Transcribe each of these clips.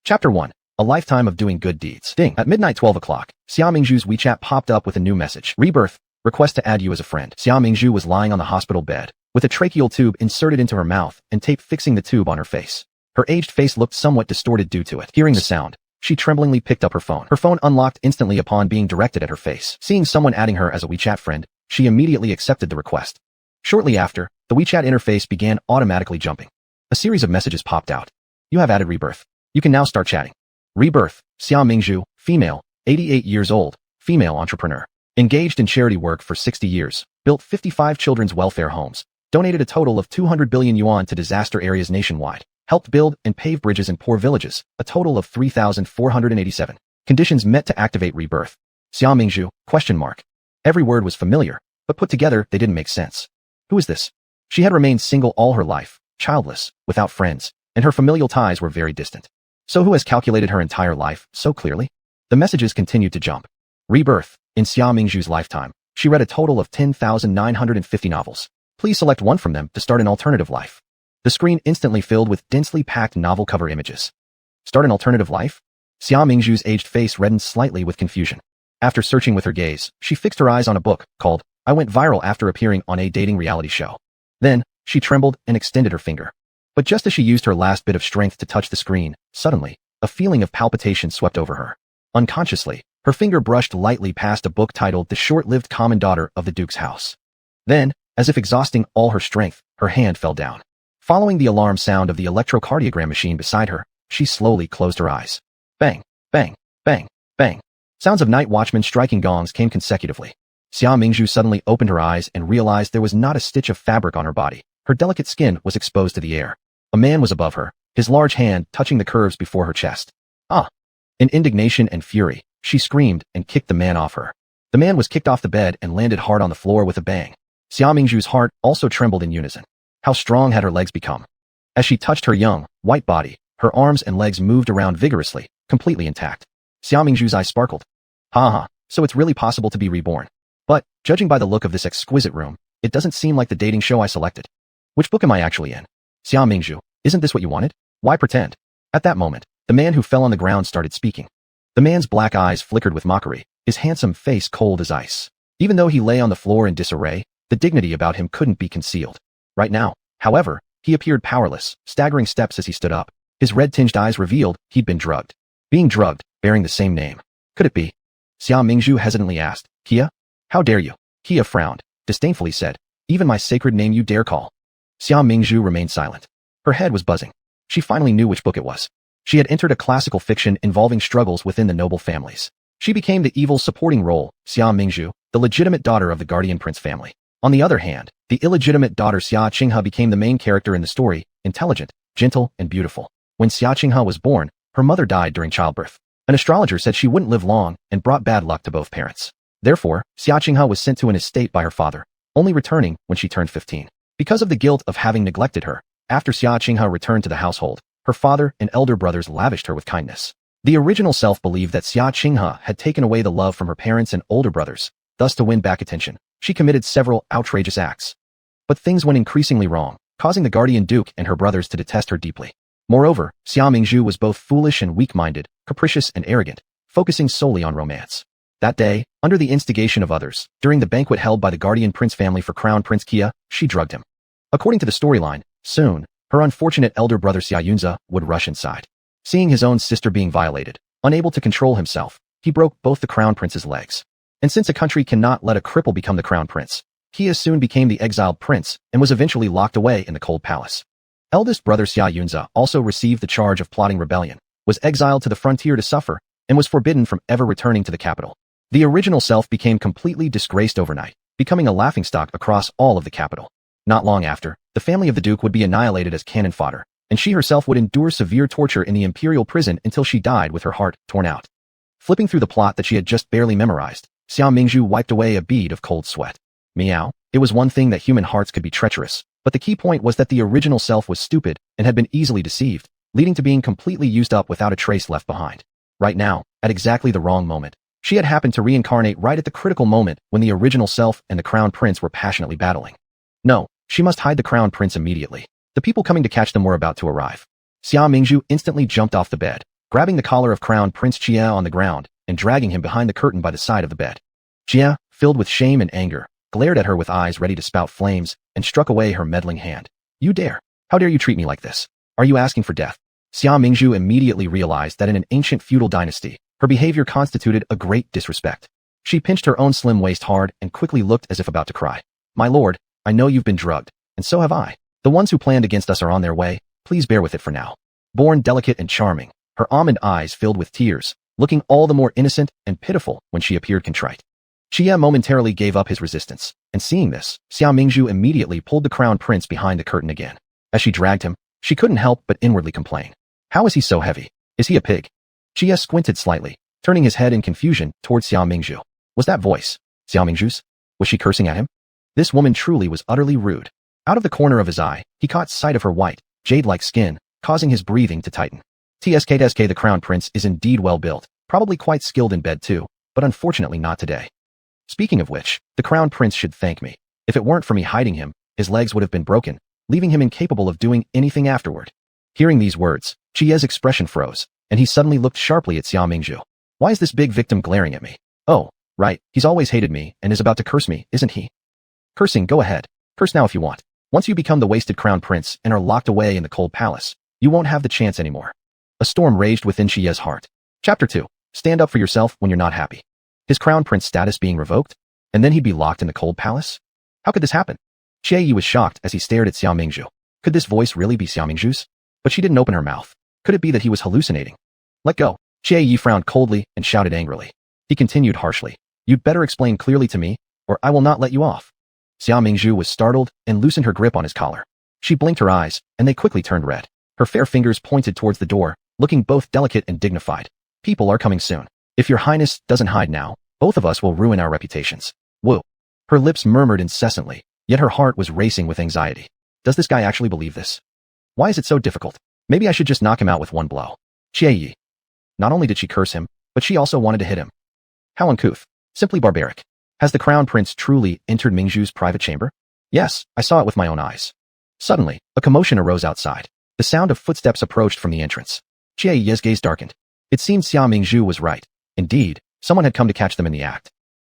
Chapter 1. A Lifetime of Doing Good Deeds. Ding. At midnight 12 o'clock, Xia Mingzhu's WeChat popped up with a new message. Rebirth. Request to add you as a friend. Xia Mingzhu was lying on the hospital bed, with a tracheal tube inserted into her mouth and tape fixing the tube on her face. Her aged face looked somewhat distorted due to it. Hearing the sound, she tremblingly picked up her phone. Her phone unlocked instantly upon being directed at her face. Seeing someone adding her as a WeChat friend, she immediately accepted the request. Shortly after, the WeChat interface began automatically jumping. A series of messages popped out. You have added Rebirth. You can now start chatting. Rebirth. Xia Mingzhu, female, 88 years old, female entrepreneur. Engaged in charity work for 60 years, built 55 children's welfare homes, donated a total of 200 billion yuan to disaster areas nationwide, helped build and pave bridges in poor villages, a total of 3,487. Conditions met to activate Rebirth. Xia Mingzhu, question mark. Every word was familiar, but put together they didn't make sense. Who is this? She had remained single all her life, childless, without friends, and her familial ties were very distant. So who has calculated her entire life so clearly? The messages continued to jump. Rebirth. In Xia Mingzhu's lifetime, she read a total of 10,950 novels. Please select one from them to start an alternative life. The screen instantly filled with densely packed novel cover images. Start an alternative life? Xia Mingzhu's aged face reddened slightly with confusion. After searching with her gaze, she fixed her eyes on a book called I Went Viral After Appearing on a Dating Reality Show. Then, she trembled and extended her finger. But just as she used her last bit of strength to touch the screen, suddenly, a feeling of palpitation swept over her. Unconsciously, her finger brushed lightly past a book titled The Short-Lived Common Daughter of the Duke's House. Then, as if exhausting all her strength, her hand fell down. Following the alarm sound of the electrocardiogram machine beside her, she slowly closed her eyes. Bang, bang, bang, bang. Sounds of night watchmen striking gongs came consecutively. Xia Mingzhu suddenly opened her eyes and realized there was not a stitch of fabric on her body. Her delicate skin was exposed to the air. A man was above her, his large hand touching the curves before her chest. Ah! In indignation and fury, she screamed and kicked the man off her. The man was kicked off the bed and landed hard on the floor with a bang. Xia Mingzhu's heart also trembled in unison. How strong had her legs become? As she touched her young, white body, her arms and legs moved around vigorously, completely intact. Xia Mingzhu's eyes sparkled. Ha, so it's really possible to be reborn. But, judging by the look of this exquisite room, it doesn't seem like the dating show I selected. Which book am I actually in? Xia Mingzhu, isn't this what you wanted? Why pretend? At that moment, the man who fell on the ground started speaking. The man's black eyes flickered with mockery, his handsome face cold as ice. Even though he lay on the floor in disarray, the dignity about him couldn't be concealed. Right now, however, he appeared powerless, staggering steps as he stood up. His red-tinged eyes revealed he'd been drugged. Being drugged, bearing the same name. Could it be? Xia Mingzhu hesitantly asked, Kia? How dare you? Kia frowned, disdainfully said, even my sacred name you dare call? Xia Mingzhu remained silent. Her head was buzzing. She finally knew which book it was. She had entered a classical fiction involving struggles within the noble families. She became the evil supporting role, Xia Mingzhu, the legitimate daughter of the guardian prince family. On the other hand, the illegitimate daughter Xia Qinghe became the main character in the story, intelligent, gentle, and beautiful. When Xia Qinghe was born, her mother died during childbirth. An astrologer said she wouldn't live long and brought bad luck to both parents. Therefore, Xia Qinghe was sent to an estate by her father, only returning when she turned 15. Because of the guilt of having neglected her, after Xia Qinghe returned to the household, her father and elder brothers lavished her with kindness. The original self believed that Xia Qinghe had taken away the love from her parents and older brothers. Thus, to win back attention, she committed several outrageous acts. But things went increasingly wrong, causing the guardian duke and her brothers to detest her deeply. Moreover, Xia Mingzhu was both foolish and weak-minded, capricious and arrogant, focusing solely on romance. That day, under the instigation of others, during the banquet held by the guardian prince family for Crown Prince Kia, she drugged him. According to the storyline, soon, her unfortunate elder brother Xia Yunze would rush inside. Seeing his own sister being violated, unable to control himself, he broke both the crown prince's legs. And since a country cannot let a cripple become the crown prince, Kia soon became the exiled prince and was eventually locked away in the cold palace. Eldest brother Xia Yunze also received the charge of plotting rebellion, was exiled to the frontier to suffer, and was forbidden from ever returning to the capital. The original self became completely disgraced overnight, becoming a laughingstock across all of the capital. Not long after, the family of the duke would be annihilated as cannon fodder, and she herself would endure severe torture in the imperial prison until she died with her heart torn out. Flipping through the plot that she had just barely memorized, Xia Mingzhu wiped away a bead of cold sweat. Meow. It was one thing that human hearts could be treacherous, but the key point was that the original self was stupid and had been easily deceived, leading to being completely used up without a trace left behind. Right now, at exactly the wrong moment, she had happened to reincarnate right at the critical moment when the original self and the crown prince were passionately battling. No, she must hide the crown prince immediately. The people coming to catch them were about to arrive. Xia Mingzhu instantly jumped off the bed, grabbing the collar of Crown Prince Jia on the ground and dragging him behind the curtain by the side of the bed. Jia, filled with shame and anger, glared at her with eyes ready to spout flames and struck away her meddling hand. You dare! How dare you treat me like this? Are you asking for death? Xia Mingzhu immediately realized that in an ancient feudal dynasty, her behavior constituted a great disrespect. She pinched her own slim waist hard and quickly looked as if about to cry. My lord, I know you've been drugged, and so have I. The ones who planned against us are on their way, please bear with it for now. Born delicate and charming, her almond eyes filled with tears, looking all the more innocent and pitiful when she appeared contrite. Jia momentarily gave up his resistance, and seeing this, Xia Mingzhu immediately pulled the crown prince behind the curtain again. As she dragged him, she couldn't help but inwardly complain. How is he so heavy? Is he a pig? Jia squinted slightly, turning his head in confusion towards Xia Mingzhu. Was that voice Xia Mingzhu's? Was she cursing at him? This woman truly was utterly rude. Out of the corner of his eye, he caught sight of her white, jade-like skin, causing his breathing to tighten. TSK the crown prince is indeed well built, probably quite skilled in bed too, but unfortunately not today. Speaking of which, the crown prince should thank me. If it weren't for me hiding him, his legs would have been broken, leaving him incapable of doing anything afterward. Hearing these words, Jia's expression froze, and he suddenly looked sharply at Xia Mingzhu. Why is this big victim glaring at me? Oh, right, he's always hated me and is about to curse me, isn't he? Cursing, go ahead. Curse now if you want. Once you become the wasted crown prince and are locked away in the cold palace, you won't have the chance anymore. A storm raged within Jia's heart. Chapter 2. Stand up for yourself when you're not happy. His crown prince status being revoked? And then he'd be locked in the cold palace? How could this happen? Jia Yi was shocked as he stared at Xia Mingzhu. Could this voice really be Xia Mingzhu's? But she didn't open her mouth. Could it be that he was hallucinating? Let go. Jia Yi frowned coldly and shouted angrily. He continued harshly. You'd better explain clearly to me, or I will not let you off. Xia Mingzhu was startled and loosened her grip on his collar. She blinked her eyes, and they quickly turned red. Her fair fingers pointed towards the door, looking both delicate and dignified. People are coming soon. If your highness doesn't hide now, both of us will ruin our reputations. Woo. Her lips murmured incessantly, yet her heart was racing with anxiety. Does this guy actually believe this? Why is it so difficult? Maybe I should just knock him out with one blow. Jia Yi. Not only did she curse him, but she also wanted to hit him. How uncouth. Simply barbaric. Has the crown prince truly entered Mingzhu's private chamber? Yes, I saw it with my own eyes. Suddenly, a commotion arose outside. The sound of footsteps approached from the entrance. Jia Yi's gaze darkened. It seemed Xia Mingzhu was right. Indeed, someone had come to catch them in the act.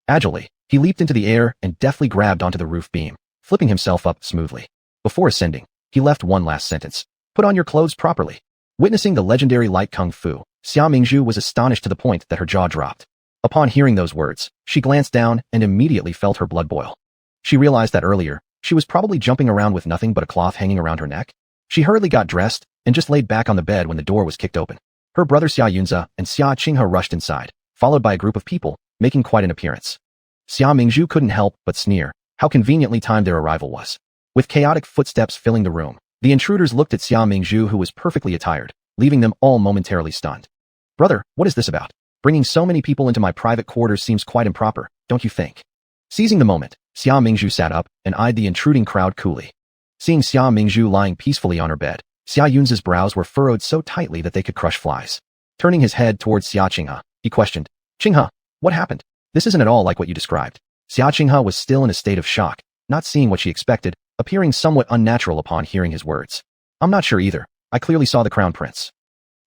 Agilely, he leaped into the air and deftly grabbed onto the roof beam, flipping himself up smoothly. Before ascending, he left one last sentence. Put on your clothes properly. Witnessing the legendary light kung fu, Xia Mingzhu was astonished to the point that her jaw dropped. Upon hearing those words, she glanced down and immediately felt her blood boil. She realized that earlier, she was probably jumping around with nothing but a cloth hanging around her neck. She hurriedly got dressed and just laid back on the bed when the door was kicked open. Her brother Xia Yunze and Xia Qinghe rushed inside, followed by a group of people, making quite an appearance. Xia Mingzhu couldn't help but sneer. How conveniently timed their arrival was. With chaotic footsteps filling the room, the intruders looked at Xia Mingzhu, who was perfectly attired, leaving them all momentarily stunned. Brother, what is this about? Bringing so many people into my private quarters seems quite improper, don't you think? Seizing the moment, Xia Mingzhu sat up and eyed the intruding crowd coolly. Seeing Xia Mingzhu lying peacefully on her bed, Xia Yunze's brows were furrowed so tightly that they could crush flies. Turning his head towards Xia Qinghe, he questioned, Qinghe, what happened? This isn't at all like what you described. Xia Qinghe was still in a state of shock, not seeing what she expected, appearing somewhat unnatural upon hearing his words. I'm not sure either. I clearly saw the crown prince.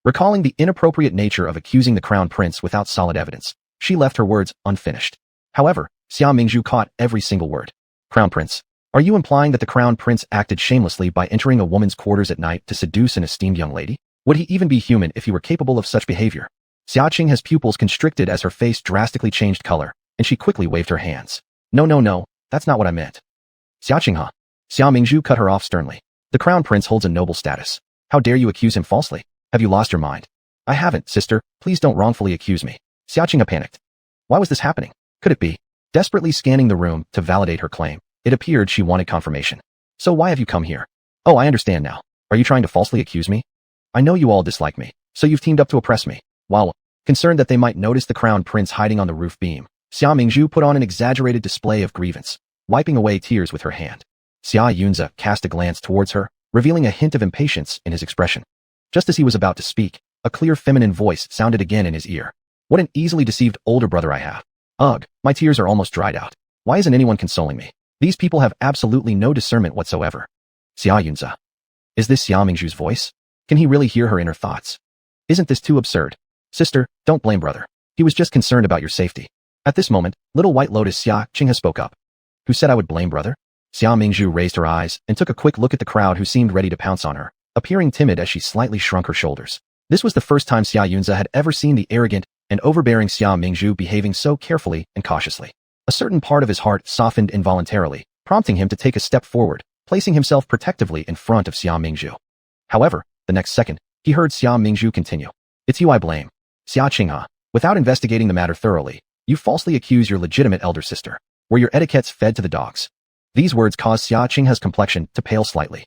Recalling the inappropriate nature of accusing the crown prince without solid evidence, she left her words unfinished. However, Xia Mingzhu caught every single word. Crown prince, are you implying that the crown prince acted shamelessly by entering a woman's quarters at night to seduce an esteemed young lady? Would he even be human if he were capable of such behavior? Xia Qinghe's pupils constricted as her face drastically changed color, and she quickly waved her hands. No, that's not what I meant. Xia Qinghe. Xia Mingzhu cut her off sternly. The crown prince holds a noble status. How dare you accuse him falsely? Have you lost your mind? I haven't, sister. Please don't wrongfully accuse me. Xia Qinghe panicked. Why was this happening? Could it be? Desperately scanning the room to validate her claim, it appeared she wanted confirmation. So why have you come here? Oh, I understand now. Are you trying to falsely accuse me? I know you all dislike me, so you've teamed up to oppress me. While concerned that they might notice the crown prince hiding on the roof beam, Xia Mingzhu put on an exaggerated display of grievance, wiping away tears with her hand. Xia Yunze cast a glance towards her, revealing a hint of impatience in his expression. Just as he was about to speak, a clear feminine voice sounded again in his ear. What an easily deceived older brother I have. Ugh, my tears are almost dried out. Why isn't anyone consoling me? These people have absolutely no discernment whatsoever. Xia Yunze. Is this Xia Mingzhu's voice? Can he really hear her inner thoughts? Isn't this too absurd? Sister, don't blame brother. He was just concerned about your safety. At this moment, little White Lotus Xia Qinghe spoke up. Who said I would blame brother? Xia Mingzhu raised her eyes and took a quick look at the crowd who seemed ready to pounce on her, appearing timid as she slightly shrunk her shoulders. This was the first time Xia Yunze had ever seen the arrogant and overbearing Xia Mingzhu behaving so carefully and cautiously. A certain part of his heart softened involuntarily, prompting him to take a step forward, placing himself protectively in front of Xia Mingzhu. However, the next second, he heard Xia Mingzhu continue. It's you I blame. Xia Qinghe, without investigating the matter thoroughly, you falsely accuse your legitimate elder sister. Were your etiquettes fed to the dogs? These words caused Xia Qinghe's complexion to pale slightly.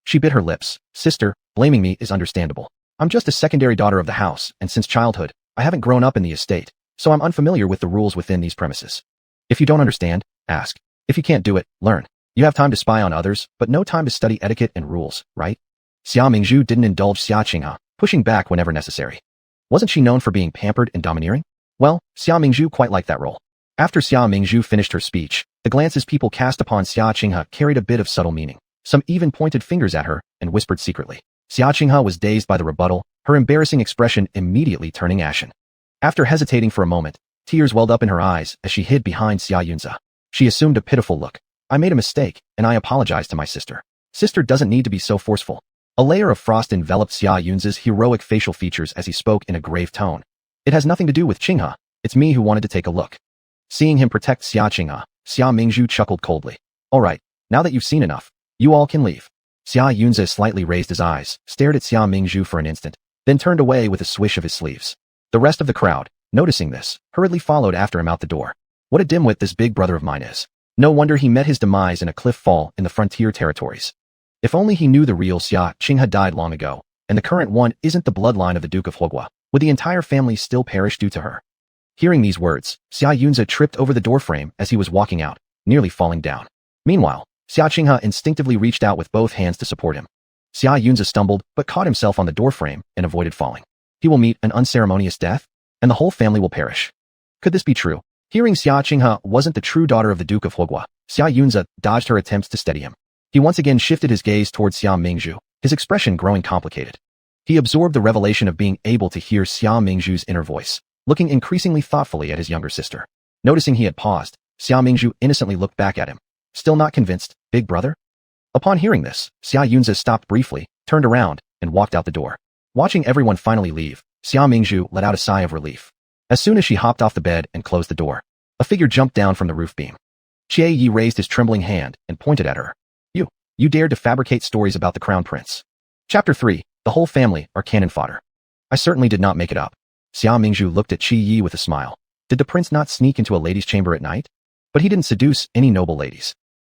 She bit her lips. Sister, blaming me is understandable. I'm just a secondary daughter of the house, and since childhood, I haven't grown up in the estate, so I'm unfamiliar with the rules within these premises. If you don't understand, ask. If you can't do it, learn. You have time to spy on others, but no time to study etiquette and rules, right? Xia Mingzhu didn't indulge Xia Qinghe, pushing back whenever necessary. Wasn't she known for being pampered and domineering? Well, Xia Mingzhu quite liked that role. After Xia Mingzhu finished her speech, the glances people cast upon Xia Qinghe carried a bit of subtle meaning. Some even pointed fingers at her and whispered secretly. Xia Qinghe was dazed by the rebuttal, her embarrassing expression immediately turning ashen. After hesitating for a moment, tears welled up in her eyes as she hid behind Xia Yunze. She assumed a pitiful look. I made a mistake, and I apologize to my sister. Sister doesn't need to be so forceful. A layer of frost enveloped Xia Yunze's heroic facial features as he spoke in a grave tone. It has nothing to do with Qinghe. It's me who wanted to take a look. Seeing him protect Xia Qinghe, Xia Mingzhu chuckled coldly. All right, now that you've seen enough, you all can leave. Xia Yunze slightly raised his eyes, stared at Xia Mingzhu for an instant, then turned away with a swish of his sleeves. The rest of the crowd, noticing this, hurriedly followed after him out the door. What a dimwit this big brother of mine is. No wonder he met his demise in a cliff fall in the frontier territories. If only he knew the real Xia Qinghe died long ago, and the current one isn't the bloodline of the Duke of Huogua. Would the entire family still perish due to her? Hearing these words, Xia Yunze tripped over the doorframe as he was walking out, nearly falling down. Meanwhile, Xia Qinghe instinctively reached out with both hands to support him. Xia Yunze stumbled but caught himself on the doorframe and avoided falling. He will meet an unceremonious death, and the whole family will perish. Could this be true? Hearing Xia Qinghe wasn't the true daughter of the Duke of Huogua, Xia Yunze dodged her attempts to steady him. He once again shifted his gaze towards Xia Mingzhu, his expression growing complicated. He absorbed the revelation of being able to hear Xia Mingzhu's inner voice, looking increasingly thoughtfully at his younger sister. Noticing he had paused, Xia Mingzhu innocently looked back at him. Still not convinced, big brother? Upon hearing this, Xia Yunze stopped briefly, turned around, and walked out the door. Watching everyone finally leave, Xia Mingzhu let out a sigh of relief. As soon as she hopped off the bed and closed the door, a figure jumped down from the roof beam. Qie Yi raised his trembling hand and pointed at her. You dared to fabricate stories about the crown prince. Chapter 3, The whole family are cannon fodder. I certainly did not make it up. Xia Mingzhu looked at Qi Yi with a smile. Did the prince not sneak into a lady's chamber at night? But he didn't seduce any noble ladies.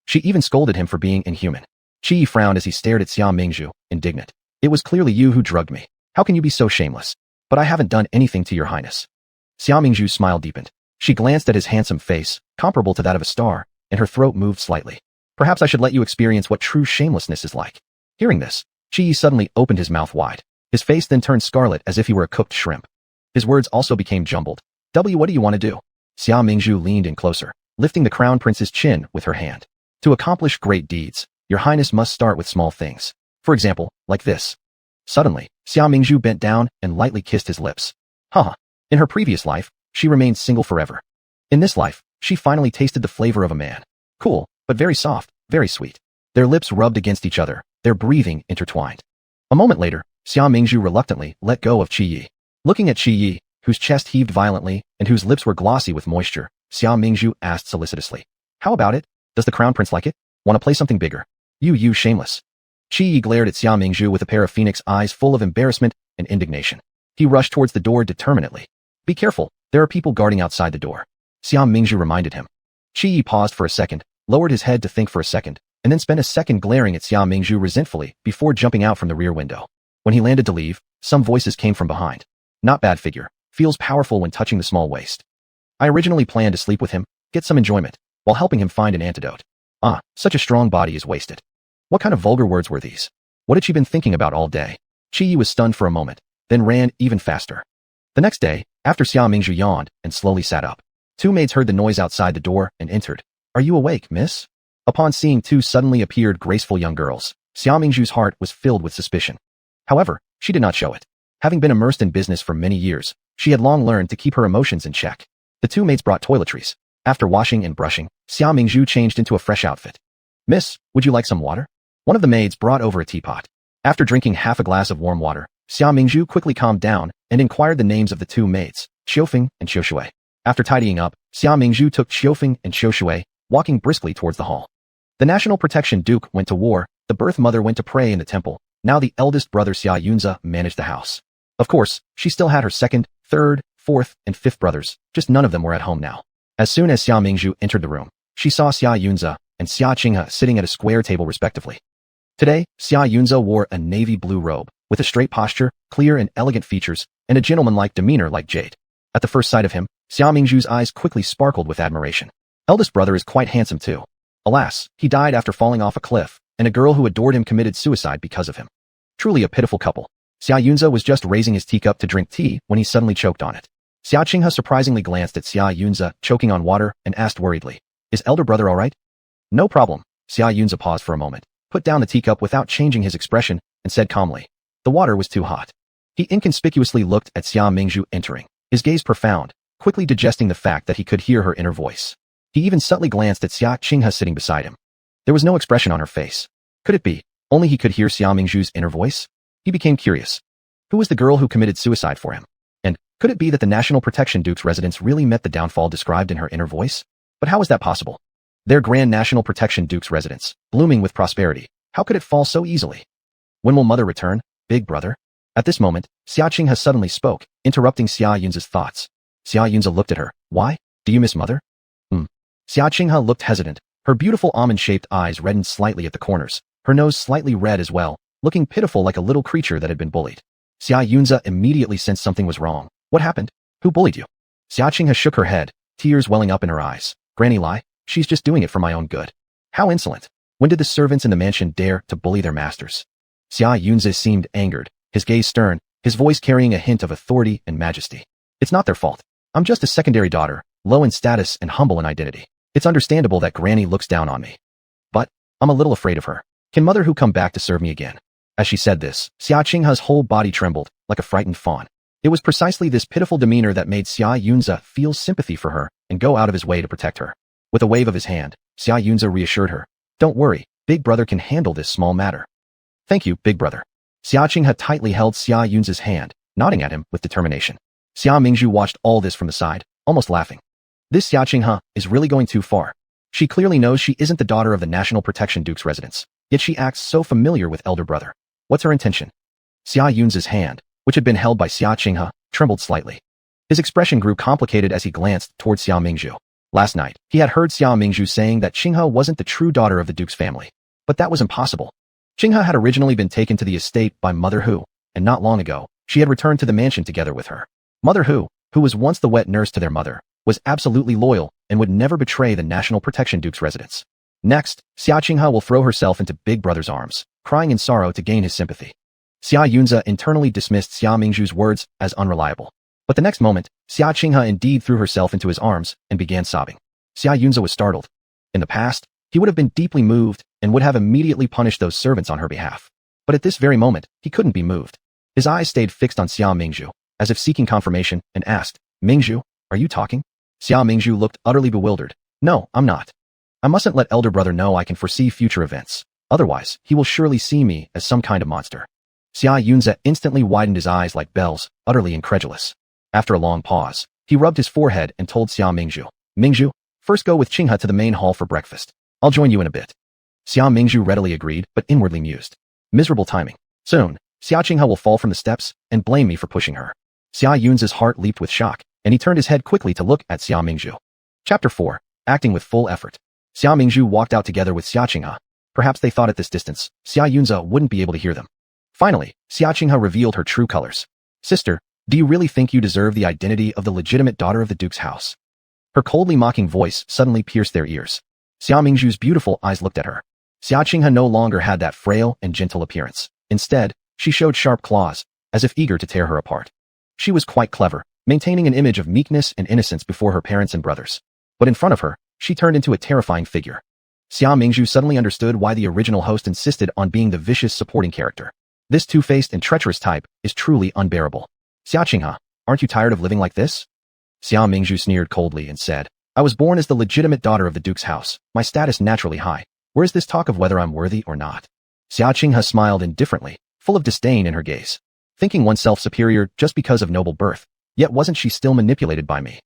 She even scolded him for being inhuman. Qi Yi frowned as he stared at Xia Mingzhu, indignant. It was clearly you who drugged me. How can you be so shameless? But I haven't done anything to your highness. Xia Mingzhu's smile deepened. She glanced at his handsome face, comparable to that of a star, and her throat moved slightly. Perhaps I should let you experience what true shamelessness is like. Hearing this, Qi Yi suddenly opened his mouth wide. His face then turned scarlet as if he were a cooked shrimp. His words also became jumbled. What do you want to do? Xia Mingzhu leaned in closer, lifting the crown prince's chin with her hand. To accomplish great deeds, your highness must start with small things. For example, like this. Suddenly, Xia Mingzhu bent down and lightly kissed his lips. Haha. In her previous life, she remained single forever. In this life, she finally tasted the flavor of a man. Cool, but very soft, very sweet. Their lips rubbed against each other, their breathing intertwined. A moment later, Xia Mingzhu reluctantly let go of Qi Yi. Looking at Qi Yi, whose chest heaved violently and whose lips were glossy with moisture, Xia Mingzhu asked solicitously. How about it? Does the crown prince like it? Want to play something bigger? You shameless. Qi Yi glared at Xia Mingzhu with a pair of phoenix eyes full of embarrassment and indignation. He rushed towards the door determinedly. Be careful, there are people guarding outside the door. Xia Mingzhu reminded him. Qi Yi paused for a second, lowered his head to think for a second, and then spent a second glaring at Xia Mingzhu resentfully before jumping out from the rear window. When he landed to leave, some voices came from behind. Not bad figure. Feels powerful when touching the small waist. I originally planned to sleep with him, get some enjoyment, while helping him find an antidote. Such a strong body is wasted. What kind of vulgar words were these? What had she been thinking about all day? Qi Yi was stunned for a moment, then ran even faster. The next day, after Xia Mingzhu yawned and slowly sat up, two maids heard the noise outside the door and entered. Are you awake, miss? Upon seeing two suddenly appeared graceful young girls, Xia Mingzhu's heart was filled with suspicion. However, she did not show it. Having been immersed in business for many years, she had long learned to keep her emotions in check. The two maids brought toiletries. After washing and brushing, Xia Mingzhu changed into a fresh outfit. "Miss, would you like some water?" One of the maids brought over a teapot. After drinking half a glass of warm water, Xia Mingzhu quickly calmed down and inquired the names of the two maids, Qiufeng and Qiushui. After tidying up, Xia Mingzhu took Qiufeng and Qiushui, walking briskly towards the hall. The National Protection Duke went to war, the birth mother went to pray in the temple, now the eldest brother Xia Yunze managed the house. Of course, she still had her second, third, fourth, and fifth brothers, just none of them were at home now. As soon as Xia Mingzhu entered the room, she saw Xia Yunze and Xia Qinghe sitting at a square table respectively. Today, Xia Yunze wore a navy blue robe, with a straight posture, clear and elegant features, and a gentlemanlike demeanor like jade. At the first sight of him, Xia Mingzhu's eyes quickly sparkled with admiration. Eldest brother is quite handsome too. Alas, he died after falling off a cliff, and a girl who adored him committed suicide because of him. Truly a pitiful couple. Xia Yunze was just raising his teacup to drink tea when he suddenly choked on it. Xia Qinghe surprisingly glanced at Xia Yunze choking on water and asked worriedly, "Is elder brother all right?" "No problem." Xia Yunze paused for a moment, put down the teacup without changing his expression, and said calmly, "The water was too hot." He inconspicuously looked at Xia Mingzhu entering, his gaze profound, quickly digesting the fact that he could hear her inner voice. He even subtly glanced at Xia Qinghe sitting beside him. There was no expression on her face. Could it be only he could hear Xia Mingzhu's inner voice? He became curious. Who was the girl who committed suicide for him? And could it be that the National Protection Duke's residence really met the downfall described in her inner voice? But how was that possible? Their grand National Protection Duke's residence, blooming with prosperity, how could it fall so easily? When will mother return, big brother? At this moment, Xia Qinghe suddenly spoke, interrupting Xia Yunze's thoughts. Xia Yunze looked at her. "Why? Do you miss mother?" Xia Qinghe looked hesitant. Her beautiful almond-shaped eyes reddened slightly at the corners, her nose slightly red as well, looking pitiful like a little creature that had been bullied. Xia Yunze immediately sensed something was wrong. "What happened? Who bullied you?" Xia Qinghe shook her head, tears welling up in her eyes. "Granny lie, she's just doing it for my own good." "How insolent! When did the servants in the mansion dare to bully their masters?" Xia Yunze seemed angered, his gaze stern, his voice carrying a hint of authority and majesty. "It's not their fault. I'm just a secondary daughter, low in status and humble in identity. It's understandable that Granny looks down on me. But I'm a little afraid of her. Can mother who come back to serve me again?" As she said this, Xia Qinghe's whole body trembled, like a frightened fawn. It was precisely this pitiful demeanor that made Xia Yunze feel sympathy for her and go out of his way to protect her. With a wave of his hand, Xia Yunze reassured her. "Don't worry, big brother can handle this small matter." "Thank you, big brother." Xia Qinghe tightly held Xia Yunze's hand, nodding at him with determination. Xia Mingzhu watched all this from the side, almost laughing. This Xia Qinghe is really going too far. She clearly knows she isn't the daughter of the National Protection Duke's residence, yet she acts so familiar with elder brother. What's her intention? Xia Yunze's hand, which had been held by Xia Qinghe, trembled slightly. His expression grew complicated as he glanced towards Xia Mingzhu. Last night, he had heard Xia Mingzhu saying that Qinghe wasn't the true daughter of the Duke's family. But that was impossible. Qinghe had originally been taken to the estate by Mother Hu, and not long ago, she had returned to the mansion together with her. Mother Hu, who was once the wet nurse to their mother, was absolutely loyal and would never betray the National Protection Duke's residence. Next, Xia Qinghe will throw herself into Big Brother's arms, crying in sorrow to gain his sympathy. Xia Yunze internally dismissed Xia Mingzhu's words as unreliable. But the next moment, Xia Qinghe indeed threw herself into his arms and began sobbing. Xia Yunze was startled. In the past, he would have been deeply moved and would have immediately punished those servants on her behalf. But at this very moment, he couldn't be moved. His eyes stayed fixed on Xia Mingzhu, as if seeking confirmation, and asked, "Mingzhu, are you talking?" Xia Mingzhu looked utterly bewildered. "No, I'm not. I mustn't let elder brother know I can foresee future events. Otherwise, he will surely see me as some kind of monster." Xia Yunze instantly widened his eyes like bells, utterly incredulous. After a long pause, he rubbed his forehead and told Xia Mingzhu, "Mingzhu, first go with Qinghe to the main hall for breakfast. I'll join you in a bit." Xia Mingzhu readily agreed, but inwardly mused. Miserable timing. Soon, Xia Qinghe will fall from the steps and blame me for pushing her. Xia Yunze's heart leaped with shock, and he turned his head quickly to look at Xia Mingzhu. Chapter 4. Acting with full effort. Xia Mingzhu walked out together with Xia Qinghe. Perhaps they thought at this distance, Xia Yunze wouldn't be able to hear them. Finally, Xia Qinghe revealed her true colors. "Sister, do you really think you deserve the identity of the legitimate daughter of the Duke's house?" Her coldly mocking voice suddenly pierced their ears. Xia Mingzhu's beautiful eyes looked at her. Xia Qinghe no longer had that frail and gentle appearance. Instead, she showed sharp claws, as if eager to tear her apart. She was quite clever, maintaining an image of meekness and innocence before her parents and brothers. But in front of her, she turned into a terrifying figure. Xia Mingzhu suddenly understood why the original host insisted on being the vicious supporting character. This two-faced and treacherous type is truly unbearable. Xia Qinghe, aren't you tired of living like this? Xia Mingzhu sneered coldly and said, I was born as the legitimate daughter of the Duke's house, my status naturally high. Where is this talk of whether I'm worthy or not? Xia Qinghe smiled indifferently, full of disdain in her gaze. Thinking oneself superior just because of noble birth, yet wasn't she still manipulated by me?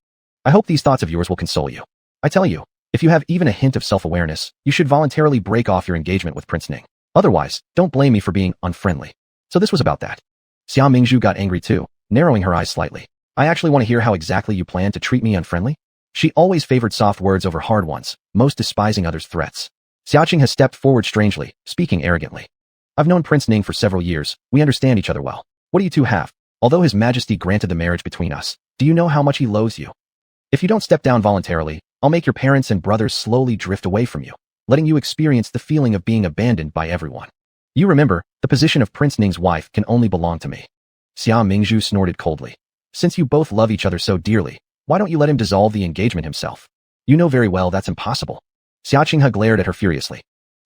I hope these thoughts of yours will console you. I tell you, if you have even a hint of self-awareness, you should voluntarily break off your engagement with Prince Ning. Otherwise, don't blame me for being unfriendly. So this was about that. Xia Mingzhu got angry too, narrowing her eyes slightly. I actually want to hear how exactly you plan to treat me unfriendly? She always favored soft words over hard ones, most despising others' threats. Xia Qinghe stepped forward strangely, speaking arrogantly. I've known Prince Ning for several years, we understand each other well. What do you two have? Although His Majesty granted the marriage between us, do you know how much he loathes you? If you don't step down voluntarily, I'll make your parents and brothers slowly drift away from you, letting you experience the feeling of being abandoned by everyone. You remember, the position of Prince Ning's wife can only belong to me. Xia Mingzhu snorted coldly. Since you both love each other so dearly, why don't you let him dissolve the engagement himself? You know very well that's impossible. Xia Qinghe glared at her furiously.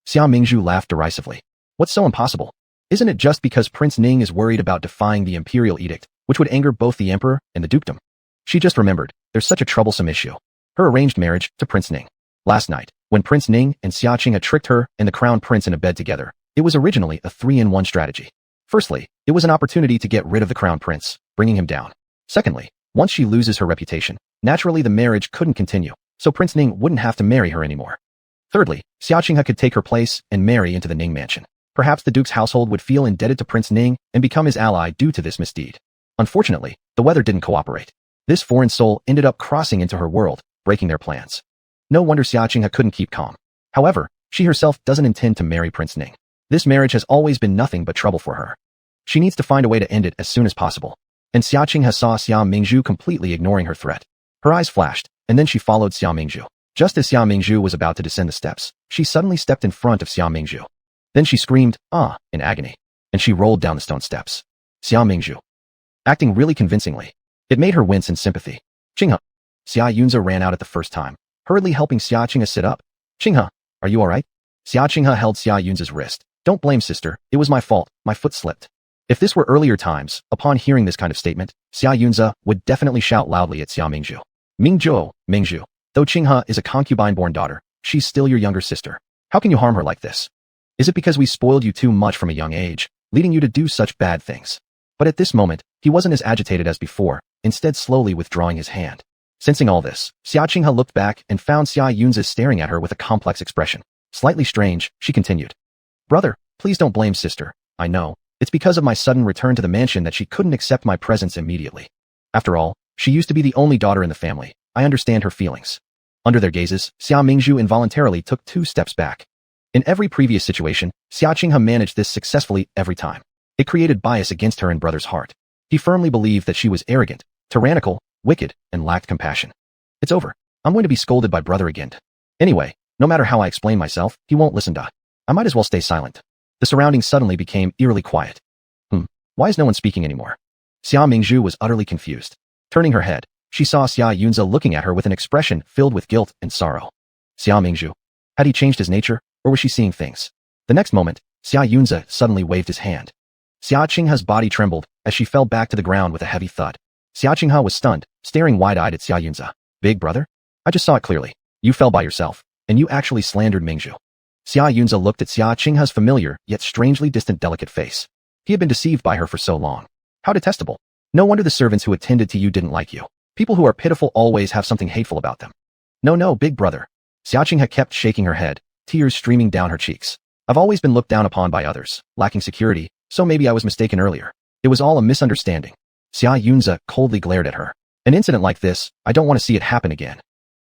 Xia Mingzhu laughed derisively. What's so impossible? Isn't it just because Prince Ning is worried about defying the imperial edict, which would anger both the emperor and the dukedom? She just remembered, there's such a troublesome issue. Her arranged marriage to Prince Ning. Last night, when Prince Ning and Xia Qinghe tricked her and the crown prince in a bed together, it was originally a 3-in-1 strategy. Firstly, it was an opportunity to get rid of the crown prince, bringing him down. Secondly, once she loses her reputation, naturally the marriage couldn't continue, so Prince Ning wouldn't have to marry her anymore. Thirdly, Xia Qinghe could take her place and marry into the Ning mansion. Perhaps the Duke's household would feel indebted to Prince Ning and become his ally due to this misdeed. Unfortunately, the weather didn't cooperate. This foreign soul ended up crossing into her world, breaking their plans. No wonder Xia Qinghe couldn't keep calm. However, she herself doesn't intend to marry Prince Ning. This marriage has always been nothing but trouble for her. She needs to find a way to end it as soon as possible. And Xia Qinghe saw Xia Mingzhu completely ignoring her threat. Her eyes flashed, and then she followed Xia Mingzhu. Just as Xia Mingzhu was about to descend the steps, she suddenly stepped in front of Xia Mingzhu. Then she screamed, "Ah!" in agony, and she rolled down the stone steps. Xia Mingzhu, acting really convincingly. It made her wince in sympathy. Qinghe. Xia Yunze ran out at the first time, hurriedly helping Xia Qinghe sit up. Qinghe, are you alright? Xia Qinghe held Xia Yunze's wrist. Don't blame sister, it was my fault, my foot slipped. If this were earlier times, upon hearing this kind of statement, Xia Yunze would definitely shout loudly at Xia Mingzhu. Mingzhu. Though Qinghe is a concubine-born daughter, she's still your younger sister. How can you harm her like this? Is it because we spoiled you too much from a young age, leading you to do such bad things? But at this moment, he wasn't as agitated as before, instead slowly withdrawing his hand. Sensing all this, Xia Qinghe looked back and found Xia Yunze staring at her with a complex expression. Slightly strange, she continued. Brother, please don't blame sister. I know. It's because of my sudden return to the mansion that she couldn't accept my presence immediately. After all, she used to be the only daughter in the family. I understand her feelings. Under their gazes, Xia Mingzhu involuntarily took 2 steps back. In every previous situation, Xia Qinghe managed this successfully every time. It created bias against her and brother's heart. He firmly believed that she was arrogant, tyrannical, wicked, and lacked compassion. It's over. I'm going to be scolded by brother again. Anyway, no matter how I explain myself, he won't listen. I might as well stay silent. The surroundings suddenly became eerily quiet. Why is no one speaking anymore? Xia Mingzhu was utterly confused. Turning her head, she saw Xia Yunze looking at her with an expression filled with guilt and sorrow. Xia Mingzhu. Had he changed his nature, or was she seeing things? The next moment, Xia Yunze suddenly waved his hand. Xia Qinghe's body trembled as she fell back to the ground with a heavy thud. Xia Qinghe was stunned, staring wide-eyed at Xia Yunze. Big brother? I just saw it clearly. You fell by yourself, and you actually slandered Mingzhu. Xia Yunze looked at Xia Qinghe's familiar yet strangely distant delicate face. He had been deceived by her for so long. How detestable. No wonder the servants who attended to you didn't like you. People who are pitiful always have something hateful about them. No, big brother. Xia Qinghe kept shaking her head, tears streaming down her cheeks. I've always been looked down upon by others, lacking security, so maybe I was mistaken earlier. It was all a misunderstanding. Xia Yunze coldly glared at her. An incident like this, I don't want to see it happen again.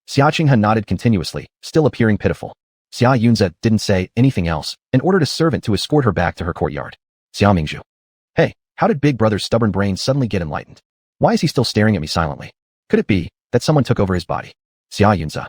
Xia Qinghe nodded continuously, still appearing pitiful. Xia Yunze didn't say anything else and ordered a servant to escort her back to her courtyard. Xia Mingzhu. Hey, how did Big Brother's stubborn brain suddenly get enlightened? Why is he still staring at me silently? Could it be that someone took over his body? Xia Yunze.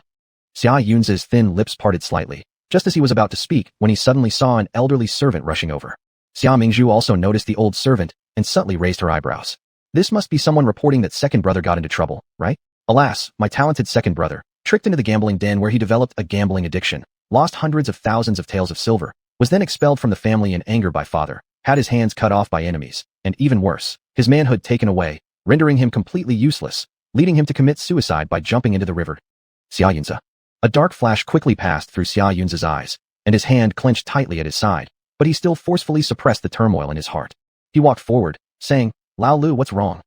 Xia Yunze's thin lips parted slightly, just as he was about to speak when he suddenly saw an elderly servant rushing over. Xia Mingzhu also noticed the old servant and subtly raised her eyebrows. This must be someone reporting that second brother got into trouble, right? Alas, my talented second brother, tricked into the gambling den where he developed a gambling addiction, lost hundreds of thousands of taels of silver, was then expelled from the family in anger by father, had his hands cut off by enemies, and even worse, his manhood taken away, rendering him completely useless, leading him to commit suicide by jumping into the river. Xia Yunze. A dark flash quickly passed through Xia Yunze's eyes, and his hand clenched tightly at his side, but he still forcefully suppressed the turmoil in his heart. He walked forward, saying, Lao Lu, what's wrong?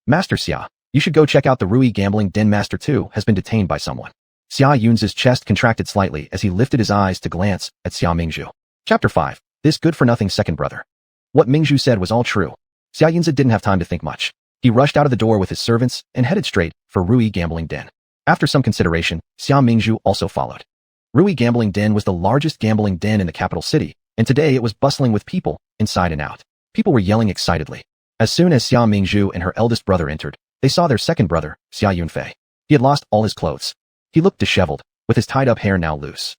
Master Xia, you should go check out the Rui gambling den. Master 2 has been detained by someone. Xia Yunze's chest contracted slightly as he lifted his eyes to glance at Xia Mingzhu. Chapter 5. This good-for-nothing second brother. What Mingzhu said was all true. Xia Yunze didn't have time to think much. He rushed out of the door with his servants and headed straight for Rui gambling den. After some consideration, Xia Mingzhu also followed. Rui gambling den was the largest gambling den in the capital city, and today it was bustling with people, inside and out. People were yelling excitedly. As soon as Xia Mingzhu and her eldest brother entered, they saw their second brother, Xia Yunfei. He had lost all his clothes. He looked disheveled, with his tied-up hair now loose.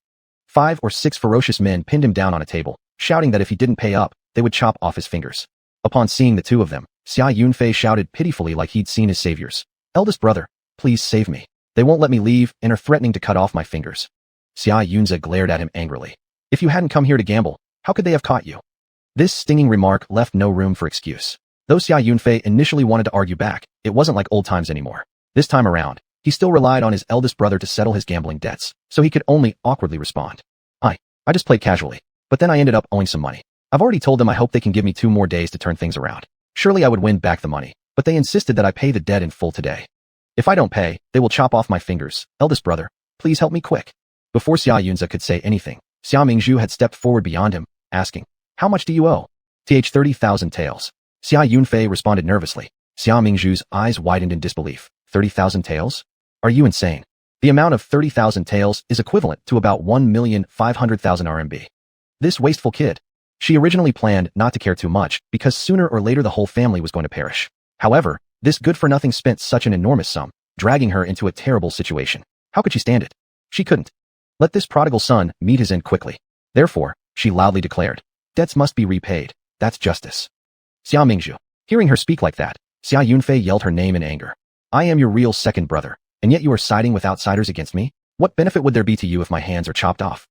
5 or 6 ferocious men pinned him down on a table, shouting that if he didn't pay up, they would chop off his fingers. Upon seeing the two of them, Xia Yunfei shouted pitifully like he'd seen his saviors. Eldest brother, please save me. They won't let me leave and are threatening to cut off my fingers. Xia Yunze glared at him angrily. If you hadn't come here to gamble, how could they have caught you? This stinging remark left no room for excuse. Though Xia Yunfei initially wanted to argue back, it wasn't like old times anymore. This time around, he still relied on his eldest brother to settle his gambling debts, so he could only awkwardly respond. I just played casually, but then I ended up owing some money. I've already told them I hope they can give me 2 more days to turn things around. Surely I would win back the money, but they insisted that I pay the debt in full today. If I don't pay, they will chop off my fingers. Eldest brother, please help me quick. Before Xia Yunze could say anything, Xia Mingzhu had stepped forward beyond him, asking, how much do you owe? 30,000 taels. Xia Yunfei responded nervously. Xia Mingzhu's eyes widened in disbelief. 30,000 taels? Are you insane? The amount of 30,000 taels is equivalent to about 1,500,000 RMB. This wasteful kid. She originally planned not to care too much because sooner or later the whole family was going to perish. However, this good-for-nothing spent such an enormous sum, dragging her into a terrible situation. How could she stand it? She couldn't. Let this prodigal son meet his end quickly. Therefore, she loudly declared, debts must be repaid. That's justice. Xia Mingzhu. Hearing her speak like that, Xia Yunfei yelled her name in anger. I am your real second brother, and yet you are siding with outsiders against me? What benefit would there be to you if my hands are chopped off?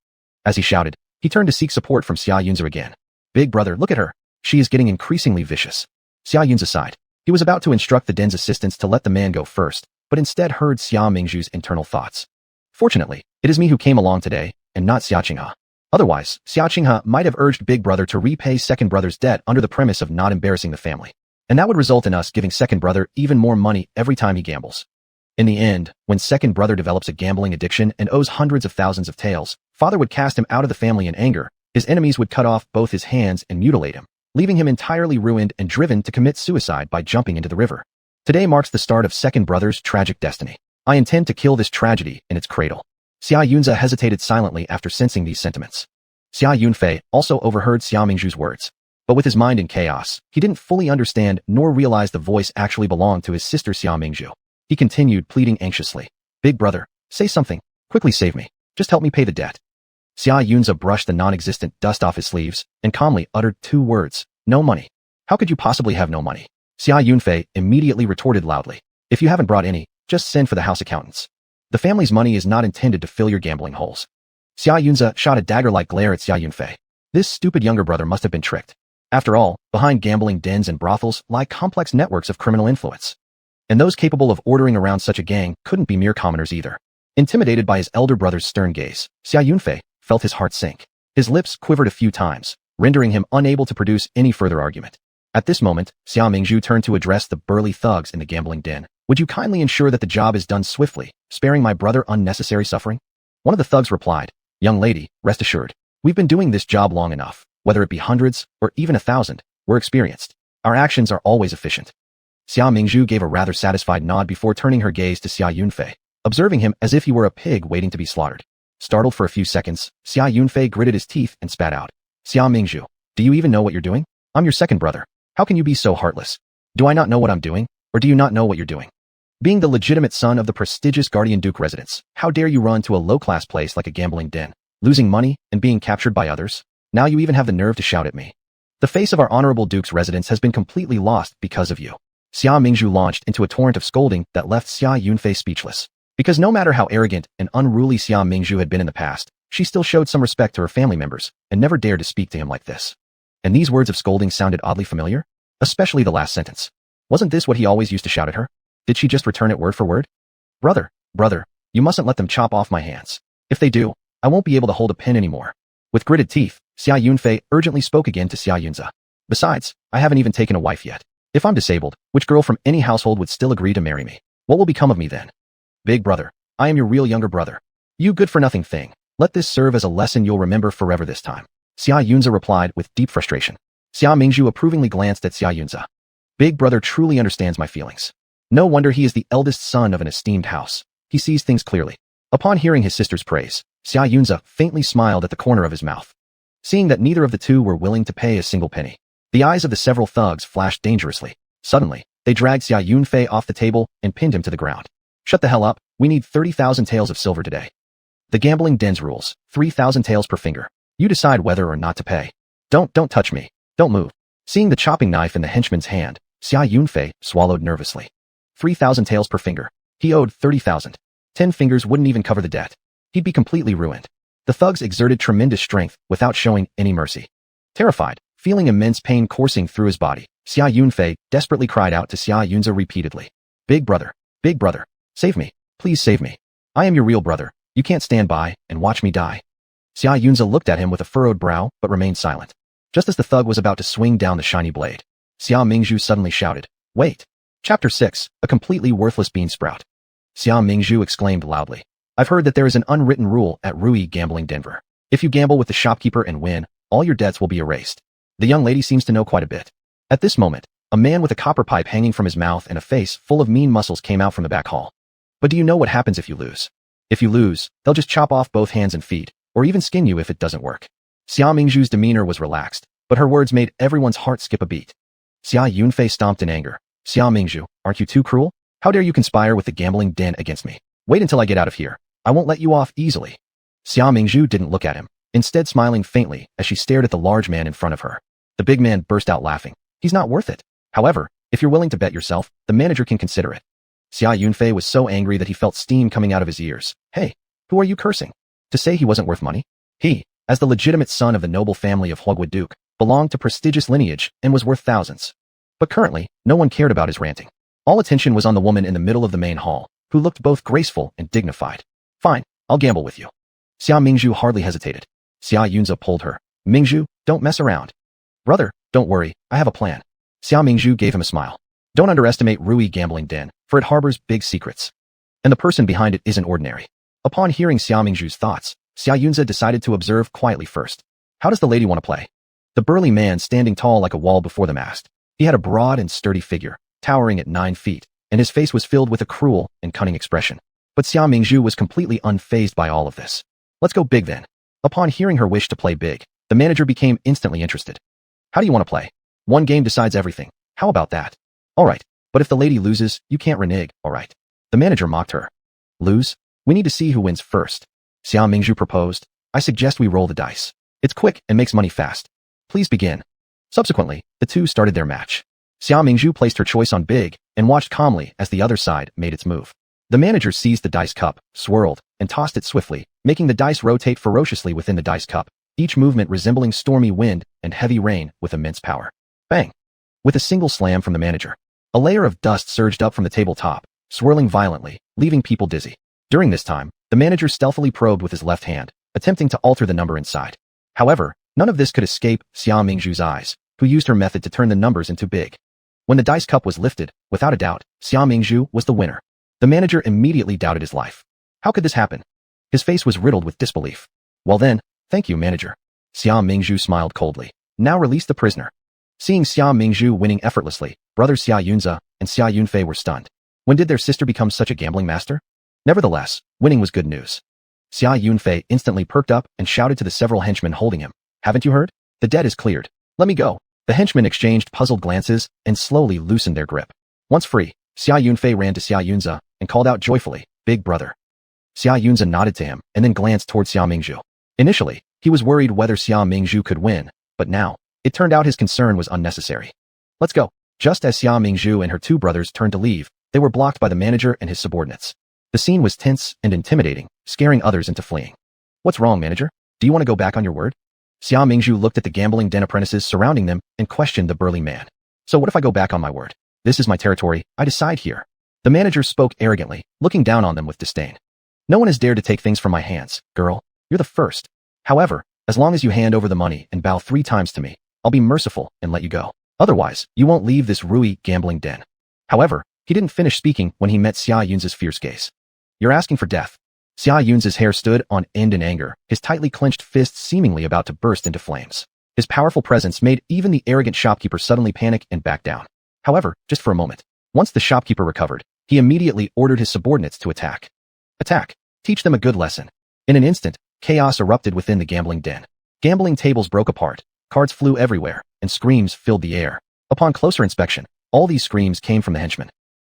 As he shouted, he turned to seek support from Xia Yunze again. Big brother, look at her. She is getting increasingly vicious. Xia Yunze sighed. He was about to instruct the den's assistants to let the man go first, but instead heard Xia Mingzhu's internal thoughts. Fortunately, it is me who came along today, and not Xia Qinghe. Otherwise, Xia Qinghe might have urged big brother to repay second brother's debt under the premise of not embarrassing the family. And that would result in us giving second brother even more money every time he gambles. In the end, when second brother develops a gambling addiction and owes hundreds of thousands of taels, father would cast him out of the family in anger. His enemies would cut off both his hands and mutilate him, leaving him entirely ruined and driven to commit suicide by jumping into the river. Today marks the start of second brother's tragic destiny. I intend to kill this tragedy in its cradle. Xia Yunze hesitated silently after sensing these sentiments. Xia Yunfei also overheard Xia Mingzhu's words, but with his mind in chaos, he didn't fully understand nor realize the voice actually belonged to his sister Xia Mingzhu. He continued pleading anxiously. Big brother, say something. Quickly save me. Just help me pay the debt. Xia Yunze brushed the non-existent dust off his sleeves and calmly uttered 2 words. No money. How could you possibly have no money? Xia Yunfei immediately retorted loudly. If you haven't brought any, just send for the house accountants. The family's money is not intended to fill your gambling holes. Xia Yunze shot a dagger-like glare at Xia Yunfei. This stupid younger brother must have been tricked. After all, behind gambling dens and brothels lie complex networks of criminal influence. And those capable of ordering around such a gang couldn't be mere commoners either. Intimidated by his elder brother's stern gaze, Xia Yunfei felt his heart sink. His lips quivered a few times, rendering him unable to produce any further argument. At this moment, Xia Mingzhu turned to address the burly thugs in the gambling den. Would you kindly ensure that the job is done swiftly, sparing my brother unnecessary suffering? One of the thugs replied, young lady, rest assured. We've been doing this job long enough, whether it be hundreds or even 1,000, we're experienced. Our actions are always efficient. Xia Mingzhu gave a rather satisfied nod before turning her gaze to Xia Yunfei, observing him as if he were a pig waiting to be slaughtered. Startled for a few seconds, Xia Yunfei gritted his teeth and spat out. Xia Mingzhu, do you even know what you're doing? I'm your second brother. How can you be so heartless? Do I not know what I'm doing, or do you not know what you're doing? Being the legitimate son of the prestigious Guardian Duke residence, how dare you run to a low-class place like a gambling den, losing money and being captured by others? Now you even have the nerve to shout at me. The face of our honorable Duke's residence has been completely lost because of you. Xia Mingzhu launched into a torrent of scolding that left Xia Yunfei speechless. Because no matter how arrogant and unruly Xia Mingzhu had been in the past, she still showed some respect to her family members and never dared to speak to him like this. And these words of scolding sounded oddly familiar, especially the last sentence. Wasn't this what he always used to shout at her? Did she just return it word for word? Brother, you mustn't let them chop off my hands. If they do, I won't be able to hold a pin anymore. With gritted teeth, Xia Yunfei urgently spoke again to Xia Yunze. Besides, I haven't even taken a wife yet. If I'm disabled, which girl from any household would still agree to marry me? What will become of me then? Big brother, I am your real younger brother. You good-for-nothing thing. Let this serve as a lesson you'll remember forever this time. Xia Yunze replied with deep frustration. Xia Mingzhu approvingly glanced at Xia Yunze. Big brother truly understands my feelings. No wonder he is the eldest son of an esteemed house. He sees things clearly. Upon hearing his sister's praise, Xia Yunze faintly smiled at the corner of his mouth. Seeing that neither of the two were willing to pay a single penny, the eyes of the several thugs flashed dangerously. Suddenly, they dragged Xia Yunfei off the table and pinned him to the ground. Shut the hell up, we need 30,000 taels of silver today. The gambling den's rules, 3,000 taels per finger. You decide whether or not to pay. Don't touch me. Don't move. Seeing the chopping knife in the henchman's hand, Xia Yunfei swallowed nervously. 3,000 taels per finger. He owed 30,000. 10 fingers wouldn't even cover the debt. He'd be completely ruined. The thugs exerted tremendous strength without showing any mercy. Terrified, feeling immense pain coursing through his body, Xia Yunfei desperately cried out to Xia Yunze repeatedly. Big brother, save me, please save me. I am your real brother. You can't stand by and watch me die. Xia Yunze looked at him with a furrowed brow but remained silent. Just as the thug was about to swing down the shiny blade, Xia Mingzhu suddenly shouted, Wait! Chapter 6, A Completely Worthless Bean Sprout. Xia Mingzhu exclaimed loudly. I've heard that there is an unwritten rule at Rui Gambling Denver. If you gamble with the shopkeeper and win, all your debts will be erased. The young lady seems to know quite a bit. At this moment, a man with a copper pipe hanging from his mouth and a face full of mean muscles came out from the back hall. But do you know what happens if you lose? If you lose, they'll just chop off both hands and feet, or even skin you if it doesn't work. Xia Mingzhu's demeanor was relaxed, but her words made everyone's heart skip a beat. Xia Yunfei stomped in anger. Xia Mingzhu, aren't you too cruel? How dare you conspire with the gambling den against me? Wait until I get out of here. I won't let you off easily. Xia Mingzhu didn't look at him, instead smiling faintly as she stared at the large man in front of her. The big man burst out laughing. He's not worth it. However, if you're willing to bet yourself, the manager can consider it. Xia Yunfei was so angry that he felt steam coming out of his ears. Hey, who are you cursing? To say he wasn't worth money? He, as the legitimate son of the noble family of Huogwa Duke, belonged to prestigious lineage and was worth thousands. But currently, no one cared about his ranting. All attention was on the woman in the middle of the main hall, who looked both graceful and dignified. Fine, I'll gamble with you. Xia Mingzhu hardly hesitated. Xia Yunze pulled her. Mingzhu, don't mess around. Brother, don't worry, I have a plan. Xia Mingzhu gave him a smile. Don't underestimate Rui Gambling Den, for it harbors big secrets. And the person behind it isn't ordinary. Upon hearing Xia Mingzhu's thoughts, Xia Yunze decided to observe quietly first. How does the lady want to play? The burly man standing tall like a wall before them asked. He had a broad and sturdy figure, towering at 9 feet, and his face was filled with a cruel and cunning expression. But Xia Mingzhu was completely unfazed by all of this. Let's go big then. Upon hearing her wish to play big, the manager became instantly interested. How do you want to play? One game decides everything. How about that? Alright, but if the lady loses, you can't renege, alright. The manager mocked her. Lose? We need to see who wins first. Xia Mingzhu proposed. I suggest we roll the dice. It's quick and makes money fast. Please begin. Subsequently, the two started their match. Xia Mingzhu placed her choice on big and watched calmly as the other side made its move. The manager seized the dice cup, swirled, and tossed it swiftly, making the dice rotate ferociously within the dice cup, each movement resembling stormy wind and heavy rain with immense power. Bang! With a single slam from the manager, a layer of dust surged up from the tabletop, swirling violently, leaving people dizzy. During this time, the manager stealthily probed with his left hand, attempting to alter the number inside. However, none of this could escape Xia Mingzhu's eyes, who used her method to turn the numbers into big. When the dice cup was lifted, without a doubt, Xia Mingzhu was the winner. The manager immediately doubted his life. How could this happen? His face was riddled with disbelief. Well then, thank you, manager. Xia Mingzhu smiled coldly. Now release the prisoner. Seeing Xia Mingzhu winning effortlessly, brothers Xia Yunze and Xia Yunfei were stunned. When did their sister become such a gambling master? Nevertheless, winning was good news. Xia Yunfei instantly perked up and shouted to the several henchmen holding him. Haven't you heard? The debt is cleared. Let me go. The henchmen exchanged puzzled glances and slowly loosened their grip. Once free, Xia Yunfei ran to Xia Yunze and called out joyfully, Big brother. Xia Yunze nodded to him and then glanced toward Xia Mingzhu. Initially, he was worried whether Xia Mingzhu could win, but now, it turned out his concern was unnecessary. Let's go. Just as Xia Mingzhu and her two brothers turned to leave, they were blocked by the manager and his subordinates. The scene was tense and intimidating, scaring others into fleeing. What's wrong, manager? Do you want to go back on your word? Xia Mingzhu looked at the gambling den apprentices surrounding them and questioned the burly man. So what if I go back on my word? This is my territory, I decide here. The manager spoke arrogantly, looking down on them with disdain. No one has dared to take things from my hands, girl. You're the first. However, as long as you hand over the money and bow 3 times to me, I'll be merciful and let you go. Otherwise, you won't leave this Rui gambling den. However, he didn't finish speaking when he met Xia Yun's fierce gaze. You're asking for death. Xia Yun's hair stood on end in anger, his tightly clenched fists seemingly about to burst into flames. His powerful presence made even the arrogant shopkeeper suddenly panic and back down. However, just for a moment. Once the shopkeeper recovered, he immediately ordered his subordinates to attack. Attack. Teach them a good lesson. In an instant, chaos erupted within the gambling den. Gambling tables broke apart, cards flew everywhere, and screams filled the air. Upon closer inspection, all these screams came from the henchman.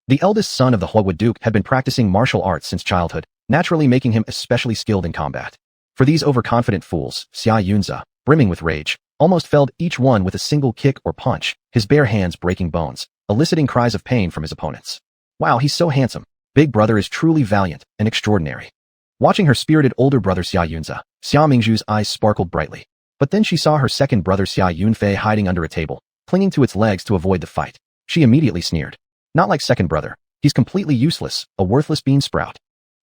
The eldest son of the Huowood Duke had been practicing martial arts since childhood, naturally making him especially skilled in combat. For these overconfident fools, Xia Yunza, brimming with rage, almost felled each one with a single kick or punch, his bare hands breaking bones, eliciting cries of pain from his opponents. Wow, he's so handsome. Big brother is truly valiant and extraordinary. Watching her spirited older brother Xia Yunza, Xia Mingzhu's eyes sparkled brightly. But then she saw her second brother Xia Yunfei hiding under a table, clinging to its legs to avoid the fight. She immediately sneered. Not like second brother. He's completely useless, a worthless bean sprout.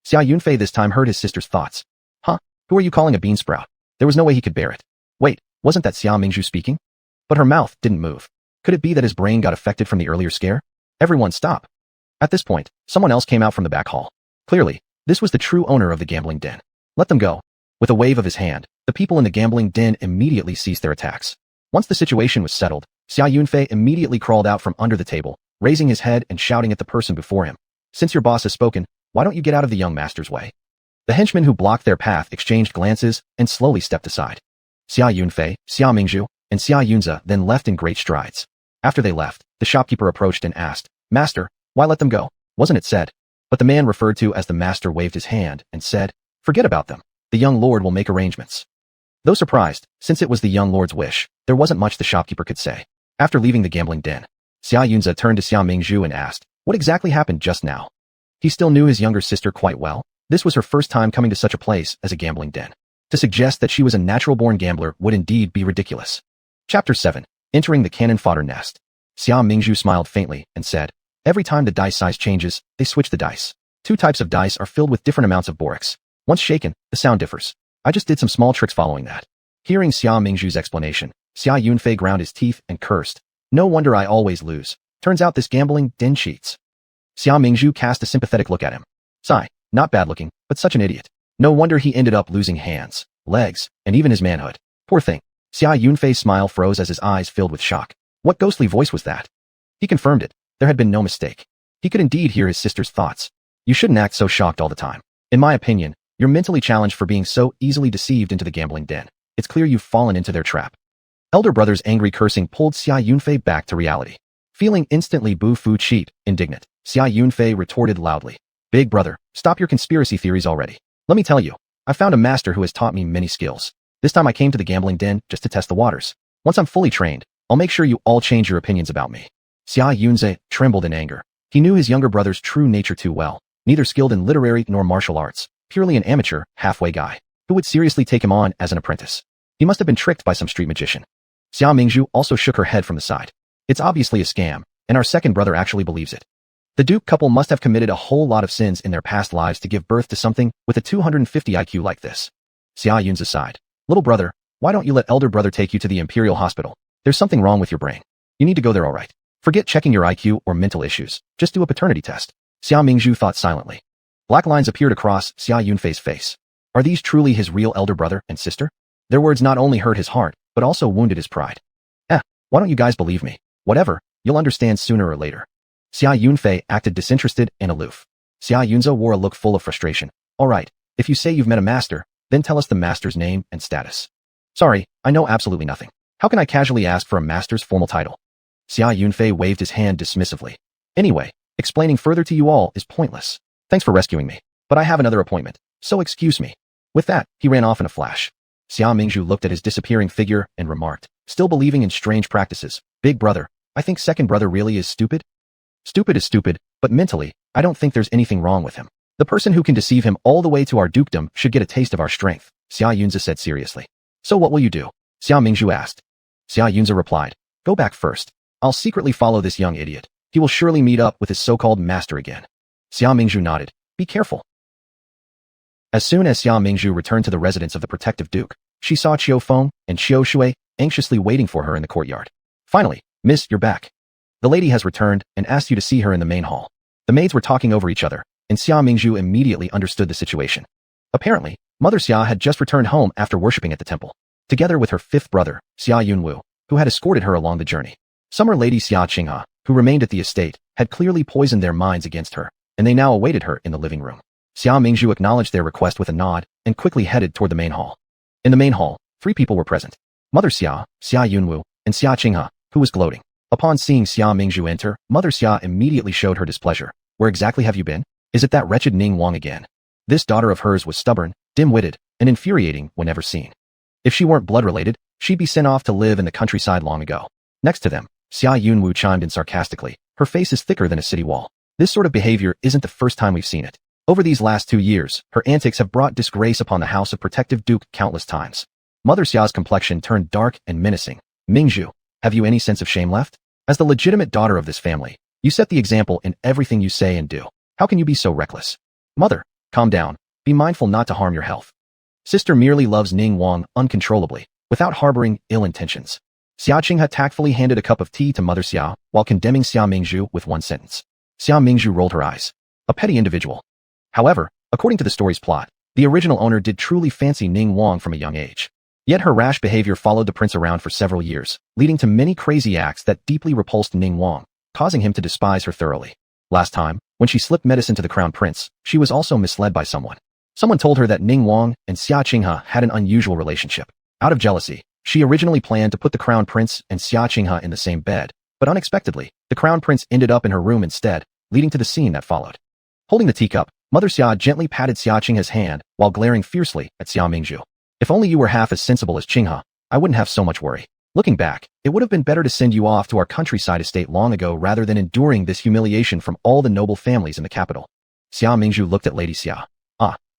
Xia Yunfei this time heard his sister's thoughts. Huh? Who are you calling a bean sprout? There was no way he could bear it. Wait, wasn't that Xia Mingzhu speaking? But her mouth didn't move. Could it be that his brain got affected from the earlier scare? Everyone stop. At this point, someone else came out from the back hall. Clearly, this was the true owner of the gambling den. Let them go. With a wave of his hand, the people in the gambling den immediately ceased their attacks. Once the situation was settled, Xia Yunfei immediately crawled out from under the table, raising his head and shouting at the person before him. Since your boss has spoken, why don't you get out of the young master's way? The henchmen who blocked their path exchanged glances and slowly stepped aside. Xia Yunfei, Xia Mingzhu, and Xia Yunza then left in great strides. After they left, the shopkeeper approached and asked, Master, why let them go? Wasn't it said? But the man referred to as the master waved his hand and said, Forget about them. The young lord will make arrangements. Though surprised, since it was the young lord's wish, there wasn't much the shopkeeper could say. After leaving the gambling den, Xia Yunza turned to Xia Mingzhu and asked, What exactly happened just now? He still knew his younger sister quite well. This was her first time coming to such a place as a gambling den. To suggest that she was a natural-born gambler would indeed be ridiculous. Chapter 7. Entering the cannon fodder nest. Xia Mingzhu smiled faintly and said, Every time the dice size changes, they switch the dice. 2 types of dice are filled with different amounts of borax. Once shaken, the sound differs. I just did some small tricks following that. Hearing Xia Mingzhu's explanation, Xia Yunfei ground his teeth and cursed. No wonder I always lose. Turns out this gambling den cheats. Xia Mingzhu cast a sympathetic look at him. Sigh, not bad looking, but such an idiot. No wonder he ended up losing hands, legs, and even his manhood. Poor thing. Xia Yunfei's smile froze as his eyes filled with shock. What ghostly voice was that? He confirmed it. There had been no mistake. He could indeed hear his sister's thoughts. You shouldn't act so shocked all the time. In my opinion, you're mentally challenged for being so easily deceived into the gambling den. It's clear you've fallen into their trap. Elder brother's angry cursing pulled Xia Yunfei back to reality. Feeling instantly boo-foo cheap, indignant, Xia Yunfei retorted loudly. Big brother, stop your conspiracy theories already. Let me tell you, I found a master who has taught me many skills. This time I came to the gambling den just to test the waters. Once I'm fully trained, I'll make sure you all change your opinions about me. Xia Yunze trembled in anger. He knew his younger brother's true nature too well, neither skilled in literary nor martial arts, purely an amateur, halfway guy. Who would seriously take him on as an apprentice? He must have been tricked by some street magician. Xia Mingzhu also shook her head from the side. It's obviously a scam, and our second brother actually believes it. The Duke couple must have committed a whole lot of sins in their past lives to give birth to something with a 250 IQ like this. Xia Yunze sighed. Little brother, why don't you let elder brother take you to the Imperial Hospital? There's something wrong with your brain. You need to go there all right. Forget checking your IQ or mental issues. Just do a paternity test. Xia Mingzhu thought silently. Black lines appeared across Xia Yunfei's face. Are these truly his real elder brother and sister? Their words not only hurt his heart, but also wounded his pride. Why don't you guys believe me? Whatever, you'll understand sooner or later. Xia Yunfei acted disinterested and aloof. Xia Yunze wore a look full of frustration. All right, if you say you've met a master, then tell us the master's name and status. Sorry, I know absolutely nothing. How can I casually ask for a master's formal title? Xia Yunfei waved his hand dismissively. Anyway, explaining further to you all is pointless. Thanks for rescuing me, but I have another appointment, so excuse me. With that, he ran off in a flash. Xia Mingzhu looked at his disappearing figure and remarked, still believing in strange practices. Big brother, I think second brother really is stupid. Stupid is stupid, but mentally, I don't think there's anything wrong with him. The person who can deceive him all the way to our dukedom should get a taste of our strength, Xia Yunze said seriously. So what will you do? Xia Mingzhu asked. Xia Yunzi replied, "Go back first. I'll secretly follow this young idiot. He will surely meet up with his so-called master again." Xia Mingzhu nodded. "Be careful." As soon as Xia Mingzhu returned to the residence of the protective duke, she saw Qiu Feng and Qiu Shui anxiously waiting for her in the courtyard. "Finally, miss, you're back. The lady has returned and asked you to see her in the main hall." The maids were talking over each other, and Xia Mingzhu immediately understood the situation. Apparently, Mother Xia had just returned home after worshipping at the temple, together with her fifth brother, Xia Yunwu, who had escorted her along the journey. Summer Lady Xia Qinghe, who remained at the estate, had clearly poisoned their minds against her, and they now awaited her in the living room. Xia Mingzhu acknowledged their request with a nod and quickly headed toward the main hall. In the main hall, 3 people were present: Mother Xia, Xia Yunwu, and Xia Qinghe, who was gloating. Upon seeing Xia Mingzhu enter, Mother Xia immediately showed her displeasure. "Where exactly have you been? Is it that wretched Ning Wang again?" This daughter of hers was stubborn, dim-witted, and infuriating whenever seen. If she weren't blood-related, she'd be sent off to live in the countryside long ago. Next to them, Xia Yunwu chimed in sarcastically, "Her face is thicker than a city wall. This sort of behavior isn't the first time we've seen it. Over these last 2 years, her antics have brought disgrace upon the house of protective duke countless times." Mother Xia's complexion turned dark and menacing. "Mingzhu, have you any sense of shame left? As the legitimate daughter of this family, you set the example in everything you say and do. How can you be so reckless?" "Mother, calm down. Be mindful not to harm your health. Sister merely loves Ning Wang uncontrollably, without harboring ill intentions." Xia Qinghe tactfully handed a cup of tea to Mother Xia while condemning Xia Mingzhu with one sentence. Xia Mingzhu rolled her eyes. A petty individual. However, according to the story's plot, the original owner did truly fancy Ning Wang from a young age. Yet her rash behavior followed the prince around for several years, leading to many crazy acts that deeply repulsed Ning Wang, causing him to despise her thoroughly. Last time, when she slipped medicine to the crown prince, she was also misled by someone. Someone told her that Ning Wang and Xia Qinghe had an unusual relationship. Out of jealousy, she originally planned to put the crown prince and Xia Qinghe in the same bed, but unexpectedly, the crown prince ended up in her room instead, leading to the scene that followed. Holding the teacup, Mother Xia gently patted Xia Qinghe's hand while glaring fiercely at Xia Mingzhu. "If only you were half as sensible as Qinghe, I wouldn't have so much worry. Looking back, it would have been better to send you off to our countryside estate long ago rather than enduring this humiliation from all the noble families in the capital." Xia Mingzhu looked at Lady Xia.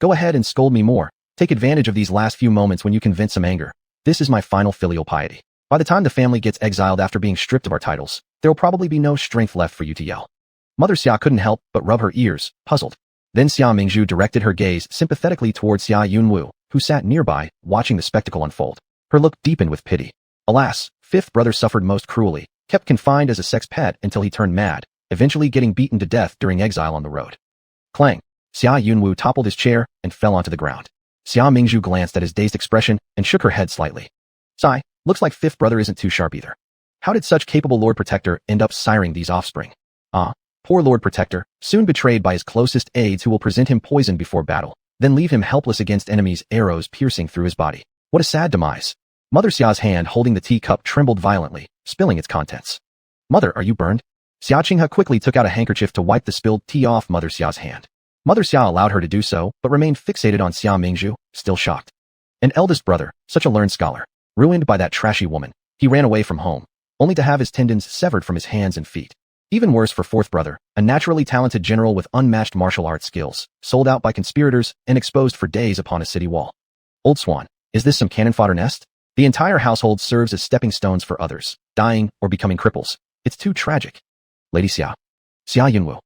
"Go ahead and scold me more. Take advantage of these last few moments when you can vent some anger. This is my final filial piety. By the time the family gets exiled after being stripped of our titles, there will probably be no strength left for you to yell." Mother Xia couldn't help but rub her ears, puzzled. Then Xia Mingzhu directed her gaze sympathetically towards Xia Yunwu, who sat nearby, watching the spectacle unfold. Her look deepened with pity. Alas, fifth brother suffered most cruelly, kept confined as a sex pet until he turned mad, eventually getting beaten to death during exile on the road. Clang! Xia Yunwu toppled his chair and fell onto the ground. Xia Mingzhu glanced at his dazed expression and shook her head slightly. "Sigh, looks like fifth brother isn't too sharp either. How did such capable Lord Protector end up siring these offspring? Poor Lord Protector, soon betrayed by his closest aides who will present him poison before battle, then leave him helpless against enemies' arrows piercing through his body. What a sad demise." Mother Xia's hand holding the teacup trembled violently, spilling its contents. "Mother, are you burned?" Xia Qinghe quickly took out a handkerchief to wipe the spilled tea off Mother Xia's hand. Mother Xia allowed her to do so, but remained fixated on Xia Mingzhu, still shocked. An eldest brother, such a learned scholar, ruined by that trashy woman. He ran away from home, only to have his tendons severed from his hands and feet. Even worse for fourth brother, a naturally talented general with unmatched martial arts skills, sold out by conspirators and exposed for days upon a city wall. Old Swan, is this some cannon fodder nest? The entire household serves as stepping stones for others, dying or becoming cripples. It's too tragic. Lady Xia. Xia Yunwu.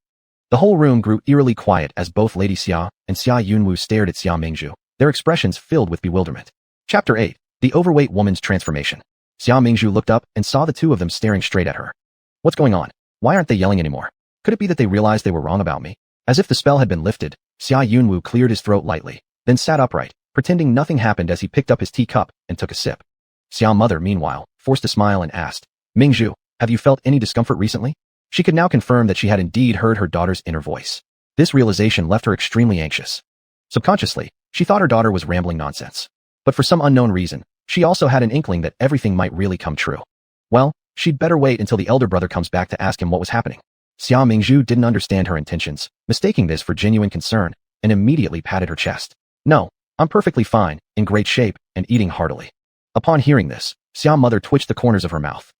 The whole room grew eerily quiet as both Lady Xia and Xia Yunwu stared at Xia Mingzhu, their expressions filled with bewilderment. Chapter 8. The Overweight Woman's Transformation. Xia Mingzhu looked up and saw the two of them staring straight at her. "What's going on? Why aren't they yelling anymore? Could it be that they realized they were wrong about me?" As if the spell had been lifted, Xia Yunwu cleared his throat lightly, then sat upright, pretending nothing happened as he picked up his teacup and took a sip. Xia Mother, meanwhile, forced a smile and asked, "Mingzhu, have you felt any discomfort recently?" She could now confirm that she had indeed heard her daughter's inner voice. This realization left her extremely anxious. Subconsciously, she thought her daughter was rambling nonsense. But for some unknown reason, she also had an inkling that everything might really come true. Well, she'd better wait until the elder brother comes back to ask him what was happening. Xia Mingzhu didn't understand her intentions, mistaking this for genuine concern, and immediately patted her chest. "No, I'm perfectly fine, in great shape, and eating heartily." Upon hearing this, Xia Mother twitched the corners of her mouth.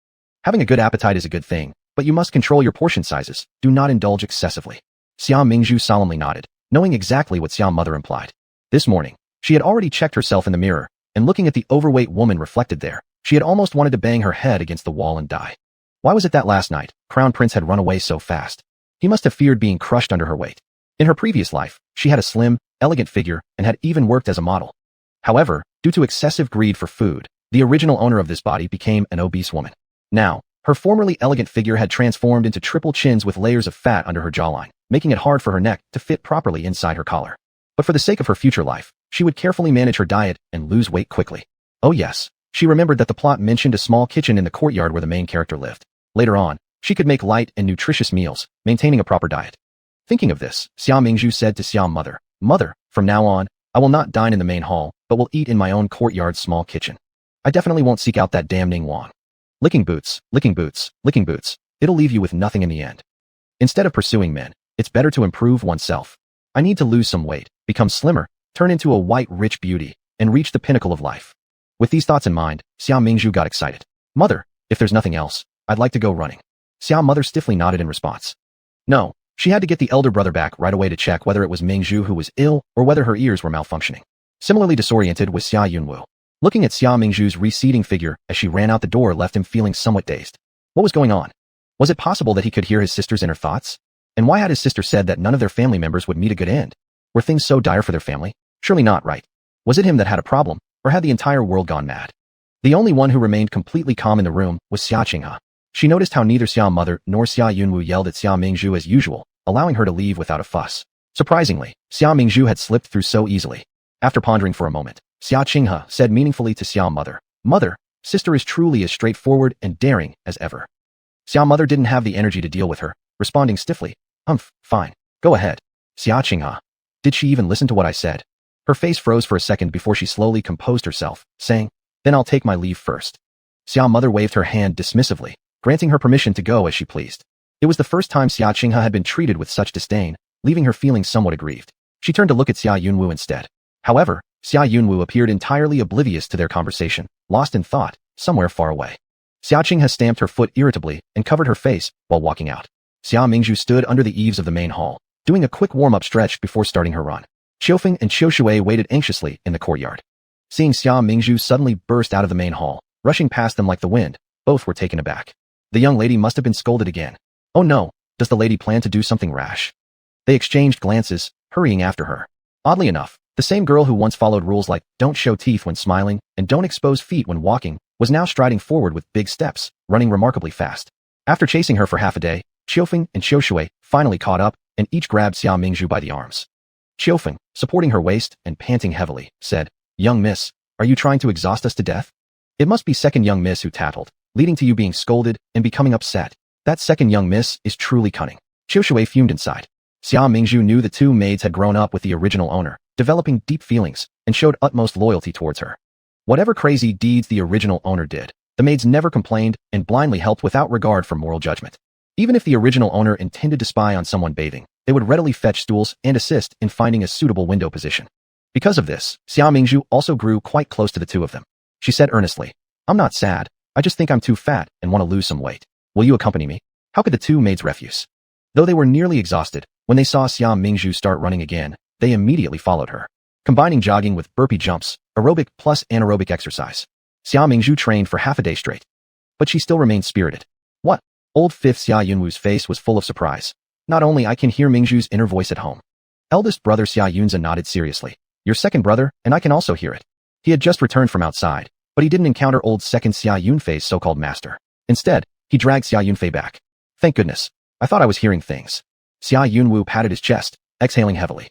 Having a good appetite is a good thing, but you must control your portion sizes. Do not indulge excessively. Xia Mingzhu solemnly nodded, knowing exactly what Xia Mother implied. This morning, she had already checked herself in the mirror, and looking at the overweight woman reflected there, she had almost wanted to bang her head against the wall and die. Why was it that last night, Crown Prince had run away so fast? He must have feared being crushed under her weight. In her previous life, she had a slim, elegant figure and had even worked as a model. However, due to excessive greed for food, the original owner of this body became an obese woman. Now, her formerly elegant figure had transformed into triple chins with layers of fat under her jawline, making it hard for her neck to fit properly inside her collar. But for the sake of her future life, she would carefully manage her diet and lose weight quickly. Oh yes, she remembered that the plot mentioned a small kitchen in the courtyard where the main character lived. Later on, she could make light and nutritious meals, maintaining a proper diet. Thinking of this, Xia Mingzhu said to Xia Mother, "Mother, from now on, I will not dine in the main hall, but will eat in my own courtyard's small kitchen. I definitely won't seek out that damn Ning Wang. Licking boots, licking boots, licking boots, it'll leave you with nothing in the end. Instead of pursuing men, it's better to improve oneself. I need to lose some weight, become slimmer, turn into a white rich beauty, and reach the pinnacle of life." With these thoughts in mind, Xia Mingzhu got excited. "Mother, if there's nothing else, I'd like to go running." Xia Mother stiffly nodded in response. No, she had to get the elder brother back right away to check whether it was Mingzhu who was ill or whether her ears were malfunctioning. Similarly disoriented was Xia Yunwu. Looking at Xia Mingzhu's receding figure as she ran out the door left him feeling somewhat dazed. What was going on? Was it possible that he could hear his sister's inner thoughts? And why had his sister said that none of their family members would meet a good end? Were things so dire for their family? Surely not, right? Was it him that had a problem, or had the entire world gone mad? The only one who remained completely calm in the room was Xia Qinghe. She noticed how neither Xia Mother nor Xia Yunwu yelled at Xia Mingzhu as usual, allowing her to leave without a fuss. Surprisingly, Xia Mingzhu had slipped through so easily. After pondering for a moment, Xia Qinghe said meaningfully to Xia Mother, "Mother, sister is truly as straightforward and daring as ever." Xia Mother didn't have the energy to deal with her, responding stiffly, Fine. Go ahead." Xia Qinghe. Did she even listen to what I said? Her face froze for a second before she slowly composed herself, saying, "Then I'll take my leave first." Xia Mother waved her hand dismissively, granting her permission to go as she pleased. It was the first time Xia Qinghe had been treated with such disdain, leaving her feeling somewhat aggrieved. She turned to look at Xia Yunwu instead. However, Xia Yunwu appeared entirely oblivious to their conversation, lost in thought, somewhere far away. Xia Qinghe stamped her foot irritably and covered her face while walking out. Xia Mingzhu stood under the eaves of the main hall, doing a quick warm-up stretch before starting her run. Qiufeng and Qiu Shui waited anxiously in the courtyard. Seeing Xia Mingzhu suddenly burst out of the main hall, rushing past them like the wind, both were taken aback. The young lady must have been scolded again. Oh no, does the lady plan to do something rash? They exchanged glances, hurrying after her. Oddly enough, the same girl who once followed rules like don't show teeth when smiling and don't expose feet when walking was now striding forward with big steps, running remarkably fast. After chasing her for half a day, Qiufeng and Qiu Shui finally caught up and each grabbed Xia Mingzhu by the arms. Qiufeng, supporting her waist and panting heavily, said, "Young miss, are you trying to exhaust us to death?" It must be second young miss who tattled, leading to you being scolded and becoming upset. That second young miss is truly cunning. Qiu Shui fumed inside. Xia Mingzhu knew the two maids had grown up with the original owner, developing deep feelings, and showed utmost loyalty towards her. Whatever crazy deeds the original owner did, the maids never complained and blindly helped without regard for moral judgment. Even if the original owner intended to spy on someone bathing, they would readily fetch stools and assist in finding a suitable window position. Because of this, Xia Mingzhu also grew quite close to the two of them. She said earnestly, "I'm not sad, I just think I'm too fat and want to lose some weight. Will you accompany me?" How could the two maids refuse? Though they were nearly exhausted, when they saw Xia Mingzhu start running again, they immediately followed her. Combining jogging with burpee jumps, aerobic plus anaerobic exercise, Xia Mingzhu trained for half a day straight. But she still remained spirited. What? Old fifth Xia Yunwu's face was full of surprise. Not only I can hear Mingzhu's inner voice at home. Eldest brother Xia Yunze nodded seriously. Your second brother, and I can also hear it. He had just returned from outside, but he didn't encounter old second Xia Yunfei's so-called master. Instead, he dragged Xia Yunfei back. Thank goodness. I thought I was hearing things. Xia Yunwu patted his chest, exhaling heavily.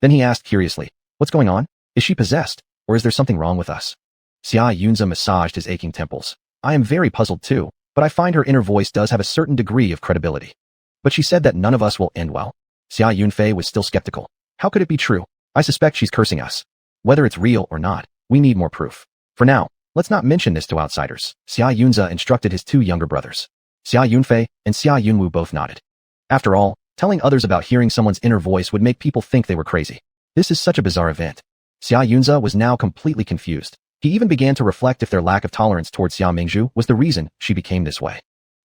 Then he asked curiously, "What's going on? Is she possessed, or is there something wrong with us?" Xia Yunze massaged his aching temples. I am very puzzled too, but I find her inner voice does have a certain degree of credibility. But she said that none of us will end well. Xia Yunfei was still skeptical. How could it be true? I suspect she's cursing us. Whether it's real or not, we need more proof. For now, let's not mention this to outsiders. Xia Yunze instructed his two younger brothers. Xia Yunfei and Xia Yunwu both nodded. After all, telling others about hearing someone's inner voice would make people think they were crazy. This is such a bizarre event. Xia Yunze was now completely confused. He even began to reflect if their lack of tolerance towards Xia Mingzhu was the reason she became this way.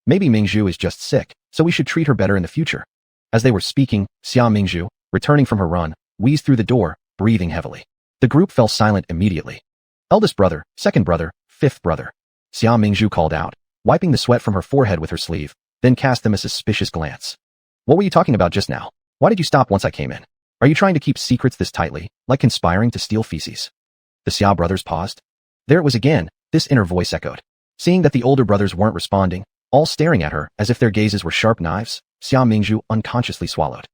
Maybe Mingzhu is just sick, so we should treat her better in the future. As they were speaking, Xia Mingzhu, returning from her run, wheezed through the door, breathing heavily. The group fell silent immediately. Eldest brother, second brother, fifth brother. Xia Mingzhu called out, wiping the sweat from her forehead with her sleeve, then cast them a suspicious glance. What were you talking about just now? Why did you stop once I came in? Are you trying to keep secrets this tightly, like conspiring to steal feces? The Xia brothers paused. There it was again, this inner voice echoed. Seeing that the older brothers weren't responding, all staring at her as if their gazes were sharp knives, Xia Mingzhu unconsciously swallowed.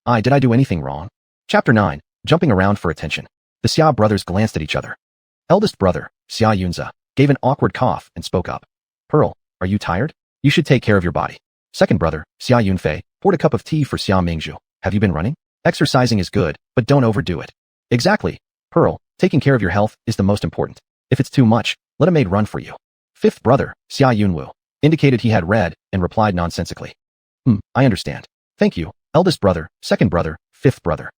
Did I do anything wrong? Chapter 9, Jumping Around for Attention. The Xia brothers glanced at each other. Eldest brother, Xia Yunze, gave an awkward cough and spoke up. Pearl, are you tired? You should take care of your body. Second brother, Xia Yunfei, poured a cup of tea for Xia Mingzhu. Have you been running? Exercising is good, but don't overdo it. Exactly. Pearl, taking care of your health is the most important. If it's too much, let a maid run for you. Fifth brother, Xia Yunwu, indicated he had read and replied nonsensically. I understand. Thank you, eldest brother, second brother, fifth brother.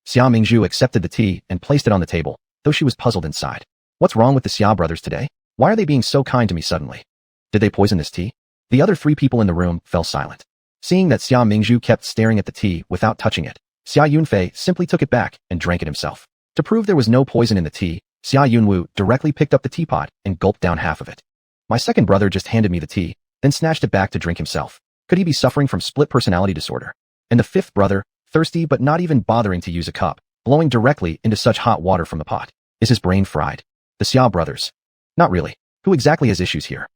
Xia Mingzhu accepted the tea and placed it on the table, though she was puzzled inside. What's wrong with the Xia brothers today? Why are they being so kind to me suddenly? Did they poison this tea? The other three people in the room fell silent. Seeing that Xia Mingzhu kept staring at the tea without touching it, Xia Yunfei simply took it back and drank it himself. To prove there was no poison in the tea, Xia Yunwu directly picked up the teapot and gulped down half of it. My second brother just handed me the tea, then snatched it back to drink himself. Could he be suffering from split personality disorder? And the fifth brother, thirsty but not even bothering to use a cup, blowing directly into such hot water from the pot. Is his brain fried? The Xia brothers. Not really. Who exactly has issues here?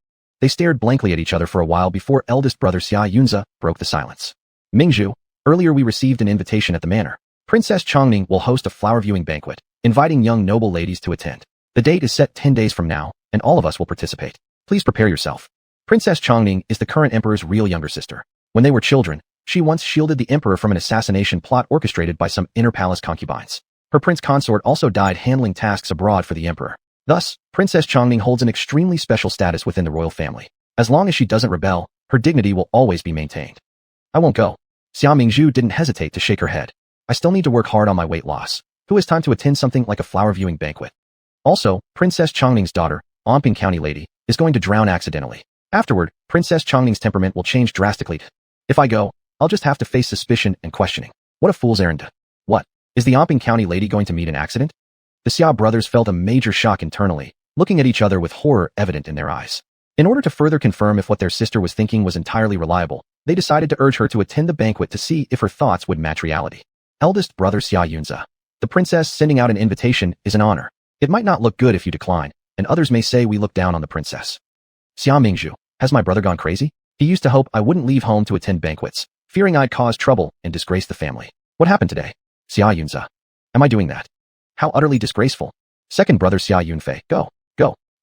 They stared blankly at each other for a while before eldest brother Xia Yunze broke the silence. Mingzhu, earlier we received an invitation at the manor. Princess Chongning will host a flower viewing banquet, inviting young noble ladies to attend. The date is set 10 days from now, and all of us will participate. Please prepare yourself. Princess Chongning is the current emperor's real younger sister. When they were children, she once shielded the emperor from an assassination plot orchestrated by some inner palace concubines. Her prince consort also died handling tasks abroad for the emperor. Thus, Princess Chongning holds an extremely special status within the royal family. As long as she doesn't rebel, her dignity will always be maintained. I won't go. Xia Mingzhu didn't hesitate to shake her head. I still need to work hard on my weight loss. Who has time to attend something like a flower viewing banquet? Also, Princess Chongning's daughter, Anping County lady, is going to drown accidentally. Afterward, Princess Chongning's temperament will change drastically. If I go, I'll just have to face suspicion and questioning. What a fool's errand. What? Is the Anping County lady going to meet an accident? The Xia brothers felt a major shock internally, looking at each other with horror evident in their eyes. In order to further confirm if what their sister was thinking was entirely reliable, they decided to urge her to attend the banquet to see if her thoughts would match reality. Eldest brother Xia Yunze. The princess sending out an invitation is an honor. It might not look good if you decline, and others may say we look down on the princess. Xia Mingzhu, has my brother gone crazy? He used to hope I wouldn't leave home to attend banquets, fearing I'd cause trouble and disgrace the family. What happened today? Xia Yunze. Am I doing that? How utterly disgraceful. Second brother Xia Yunfei. Go.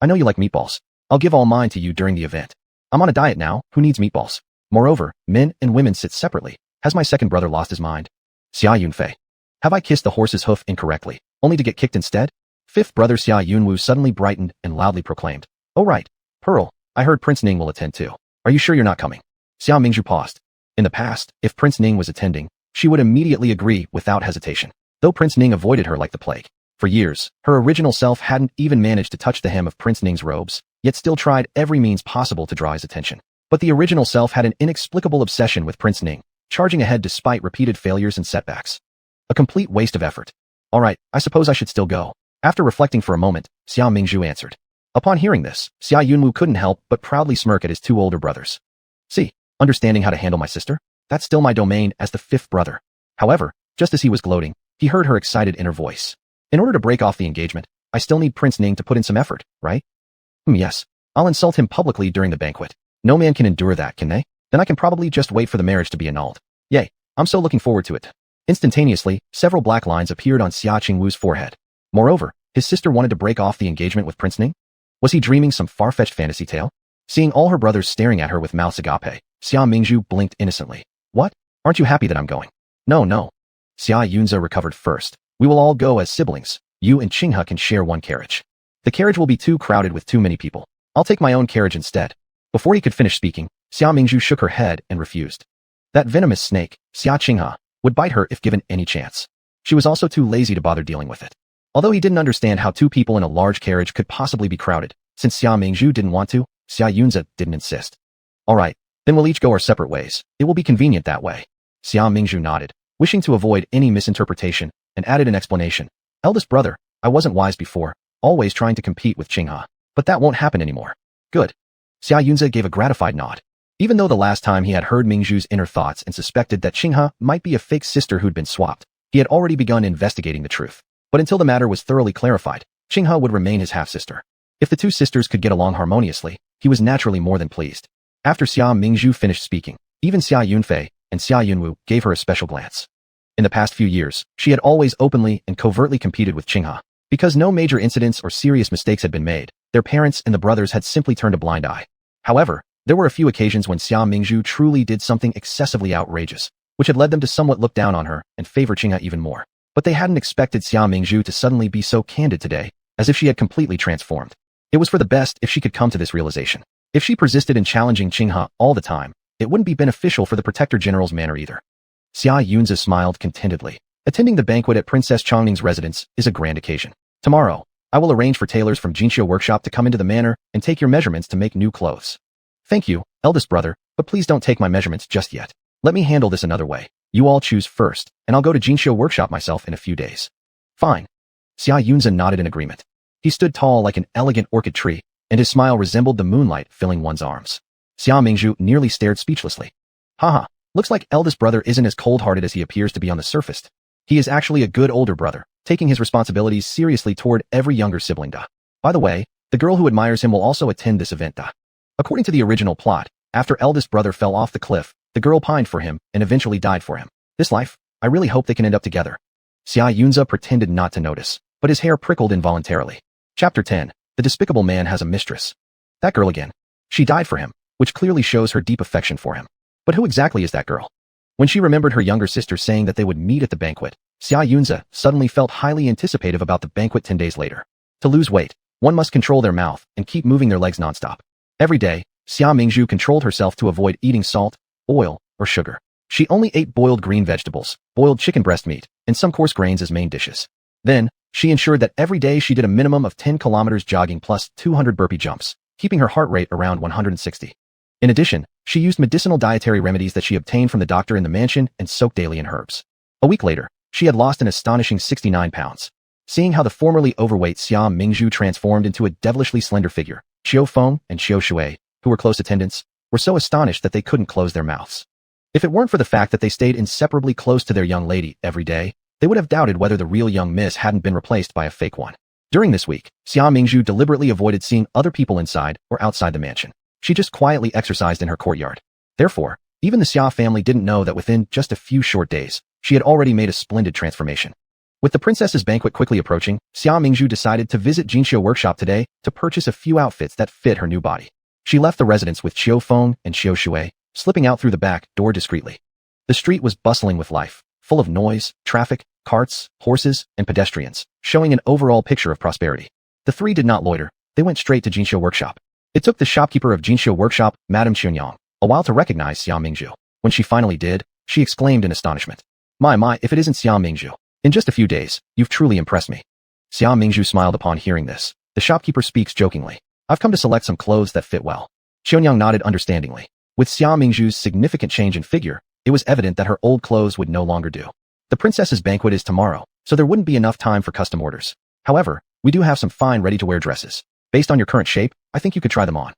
I know you like meatballs. I'll give all mine to you during the event. I'm on a diet now, who needs meatballs? Moreover, men and women sit separately. Has my second brother lost his mind? Xia Yunfei. Have I kissed the horse's hoof incorrectly, only to get kicked instead? Fifth brother Xia Yunwu suddenly brightened and loudly proclaimed. Oh right. Pearl, I heard Prince Ning will attend too. Are you sure you're not coming? Xia Mingzhu paused. In the past, if Prince Ning was attending, she would immediately agree without hesitation. Though Prince Ning avoided her like the plague. For years, her original self hadn't even managed to touch the hem of Prince Ning's robes, yet still tried every means possible to draw his attention. But the original self had an inexplicable obsession with Prince Ning, charging ahead despite repeated failures and setbacks. A complete waste of effort. All right, I suppose I should still go. After reflecting for a moment, Xia Mingzhu answered. Upon hearing this, Xia Yunwu couldn't help but proudly smirk at his two older brothers. See, understanding how to handle my sister? That's still my domain as the fifth brother. However, just as he was gloating, he heard her excited inner voice. In order to break off the engagement, I still need Prince Ning to put in some effort, right? Yes. I'll insult him publicly during the banquet. No man can endure that, can they? Then I can probably just wait for the marriage to be annulled. Yay, I'm so looking forward to it. Instantaneously, several black lines appeared on Xia Qingwu's forehead. Moreover, his sister wanted to break off the engagement with Prince Ning? Was he dreaming some far-fetched fantasy tale? Seeing all her brothers staring at her with mouths agape, Xia Mingzhu blinked innocently. What? Aren't you happy that I'm going? No. Xia Yunze recovered first. We will all go as siblings. You and Qinghe can share one carriage. The carriage will be too crowded with too many people. I'll take my own carriage instead. Before he could finish speaking, Xia Mingzhu shook her head and refused. That venomous snake, Xia Qinghe, would bite her if given any chance. She was also too lazy to bother dealing with it. Although he didn't understand how two people in a large carriage could possibly be crowded, since Xia Mingzhu didn't want to, Xia Yunze didn't insist. All right, then we'll each go our separate ways. It will be convenient that way. Xia Mingzhu nodded, wishing to avoid any misinterpretation, and added an explanation. Eldest brother, I wasn't wise before. always trying to compete with Qinghe. But that won't happen anymore. Good. Xia Yunze gave a gratified nod. Even though the last time he had heard Mingzhu's inner thoughts and suspected that Qinghe might be a fake sister who'd been swapped, he had already begun investigating the truth. But until the matter was thoroughly clarified, Qinghe would remain his half-sister. If the two sisters could get along harmoniously, he was naturally more than pleased. After Xia Mingzhu finished speaking, even Xia Yunfei and Xia Yunwu gave her a special glance. In the past few years, she had always openly and covertly competed with Qinghe. Because no major incidents or serious mistakes had been made, their parents and the brothers had simply turned a blind eye. However, there were a few occasions when Xia Mingzhu truly did something excessively outrageous, which had led them to somewhat look down on her and favor Qinghe even more. But they hadn't expected Xia Mingzhu to suddenly be so candid today, as if she had completely transformed. It was for the best if she could come to this realization. If she persisted in challenging Qinghe all the time, it wouldn't be beneficial for the Protector General's manner either. Xia Yunze smiled contentedly. Attending the banquet at Princess Chongning's residence is a grand occasion. Tomorrow, I will arrange for tailors from Jinxiu workshop to come into the manor and take your measurements to make new clothes. Thank you, eldest brother, but please don't take my measurements just yet. Let me handle this another way. You all choose first, and I'll go to Jinxiu workshop myself in a few days. Fine. Xia Yunze nodded in agreement. He stood tall like an elegant orchid tree, and his smile resembled the moonlight filling one's arms. Xia Mingzhu nearly stared speechlessly. Haha, looks like eldest brother isn't as cold-hearted as he appears to be on the surface. He is actually a good older brother, taking his responsibilities seriously toward every younger sibling. By the way, the girl who admires him will also attend this event. According to the original plot, after eldest brother fell off the cliff, the girl pined for him and eventually died for him. This life, I really hope they can end up together. Xia Yunze pretended not to notice, but his hair prickled involuntarily. Chapter 10. The despicable man has a mistress. That girl again. She died for him, which clearly shows her deep affection for him. But who exactly is that girl? When she remembered her younger sister saying that they would meet at the banquet, Xia Yunze suddenly felt highly anticipative about the banquet 10 days later. To lose weight, one must control their mouth and keep moving their legs nonstop. Every day, Xia Mingzhu controlled herself to avoid eating salt, oil, or sugar. She only ate boiled green vegetables, boiled chicken breast meat, and some coarse grains as main dishes. Then, she ensured that every day she did a minimum of 10 kilometers jogging plus 200 burpee jumps, keeping her heart rate around 160. In addition, she used medicinal dietary remedies that she obtained from the doctor in the mansion and soaked daily in herbs. A week later, she had lost an astonishing 69 pounds. Seeing how the formerly overweight Xia Mingzhu transformed into a devilishly slender figure, Xiao Feng and Xiao Shui, who were close attendants, were so astonished that they couldn't close their mouths. If it weren't for the fact that they stayed inseparably close to their young lady every day, they would have doubted whether the real young miss hadn't been replaced by a fake one. During this week, Xia Mingzhu deliberately avoided seeing other people inside or outside the mansion. She just quietly exercised in her courtyard. Therefore, even the Xia family didn't know that within just a few short days, she had already made a splendid transformation. With the princess's banquet quickly approaching, Xia Mingzhu decided to visit Jinxiu workshop today to purchase a few outfits that fit her new body. She left the residence with Xiao Feng and Xiao Shui, slipping out through the back door discreetly. The street was bustling with life, full of noise, traffic, carts, horses, and pedestrians, showing an overall picture of prosperity. The three did not loiter, they went straight to Jinxiu workshop. It took the shopkeeper of Jinxiu workshop, Madame Qianyang, a while to recognize Xia Mingzhu. When she finally did, she exclaimed in astonishment. My, if it isn't Xia Mingzhu. In just a few days, you've truly impressed me. Xia Mingzhu smiled upon hearing this. The shopkeeper speaks jokingly. I've come to select some clothes that fit well. Qianyang nodded understandingly. With Xia Mingzhu's significant change in figure, it was evident that her old clothes would no longer do. The princess's banquet is tomorrow, so there wouldn't be enough time for custom orders. However, we do have some fine ready-to-wear dresses. Based on your current shape, I think you could try them on.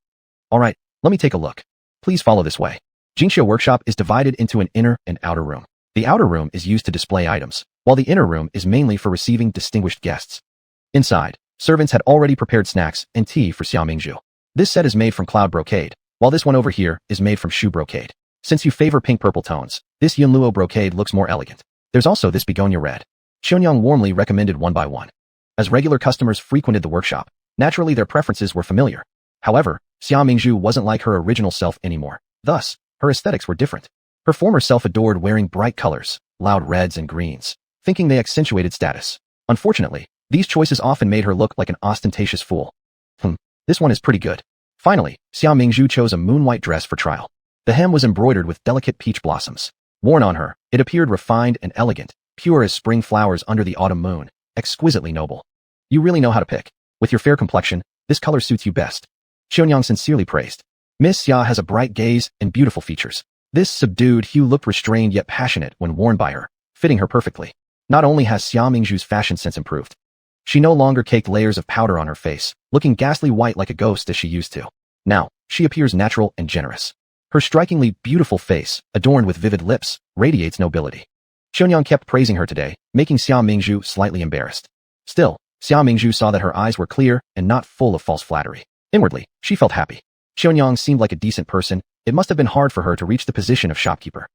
Alright, let me take a look. Please follow this way. Jinxiu workshop is divided into an inner and outer room. The outer room is used to display items, while the inner room is mainly for receiving distinguished guests. Inside, servants had already prepared snacks and tea for Xia Mingzhu. This set is made from cloud brocade, while this one over here is made from shoe brocade. Since you favor pink-purple tones, this Yunluo brocade looks more elegant. There's also this begonia red. Qianyang warmly recommended one by one. As regular customers frequented the workshop, naturally their preferences were familiar. However, Xia Mingzhu wasn't like her original self anymore. Thus, her aesthetics were different. Her former self adored wearing bright colors, loud reds and greens, thinking they accentuated status. Unfortunately, these choices often made her look like an ostentatious fool. This one is pretty good. Finally, Xia Mingzhu chose a moon-white dress for trial. The hem was embroidered with delicate peach blossoms. Worn on her, it appeared refined and elegant, pure as spring flowers under the autumn moon, exquisitely noble. You really know how to pick. With your fair complexion, this color suits you best. Qianyang sincerely praised. Miss Xia has a bright gaze and beautiful features. This subdued hue looked restrained yet passionate when worn by her, fitting her perfectly. Not only has Xia Mingzhu's fashion sense improved, She no longer caked layers of powder on her face, looking ghastly white like a ghost as she used to. Now, she appears natural and generous. Her strikingly beautiful face, adorned with vivid lips, radiates nobility. Xiaonyang kept praising her today, making Xia Mingzhu slightly embarrassed. Still, Xia Mingzhu saw that her eyes were clear and not full of false flattery. Inwardly, she felt happy. Xiaonyang seemed like a decent person. It must have been hard for her to reach the position of shopkeeper.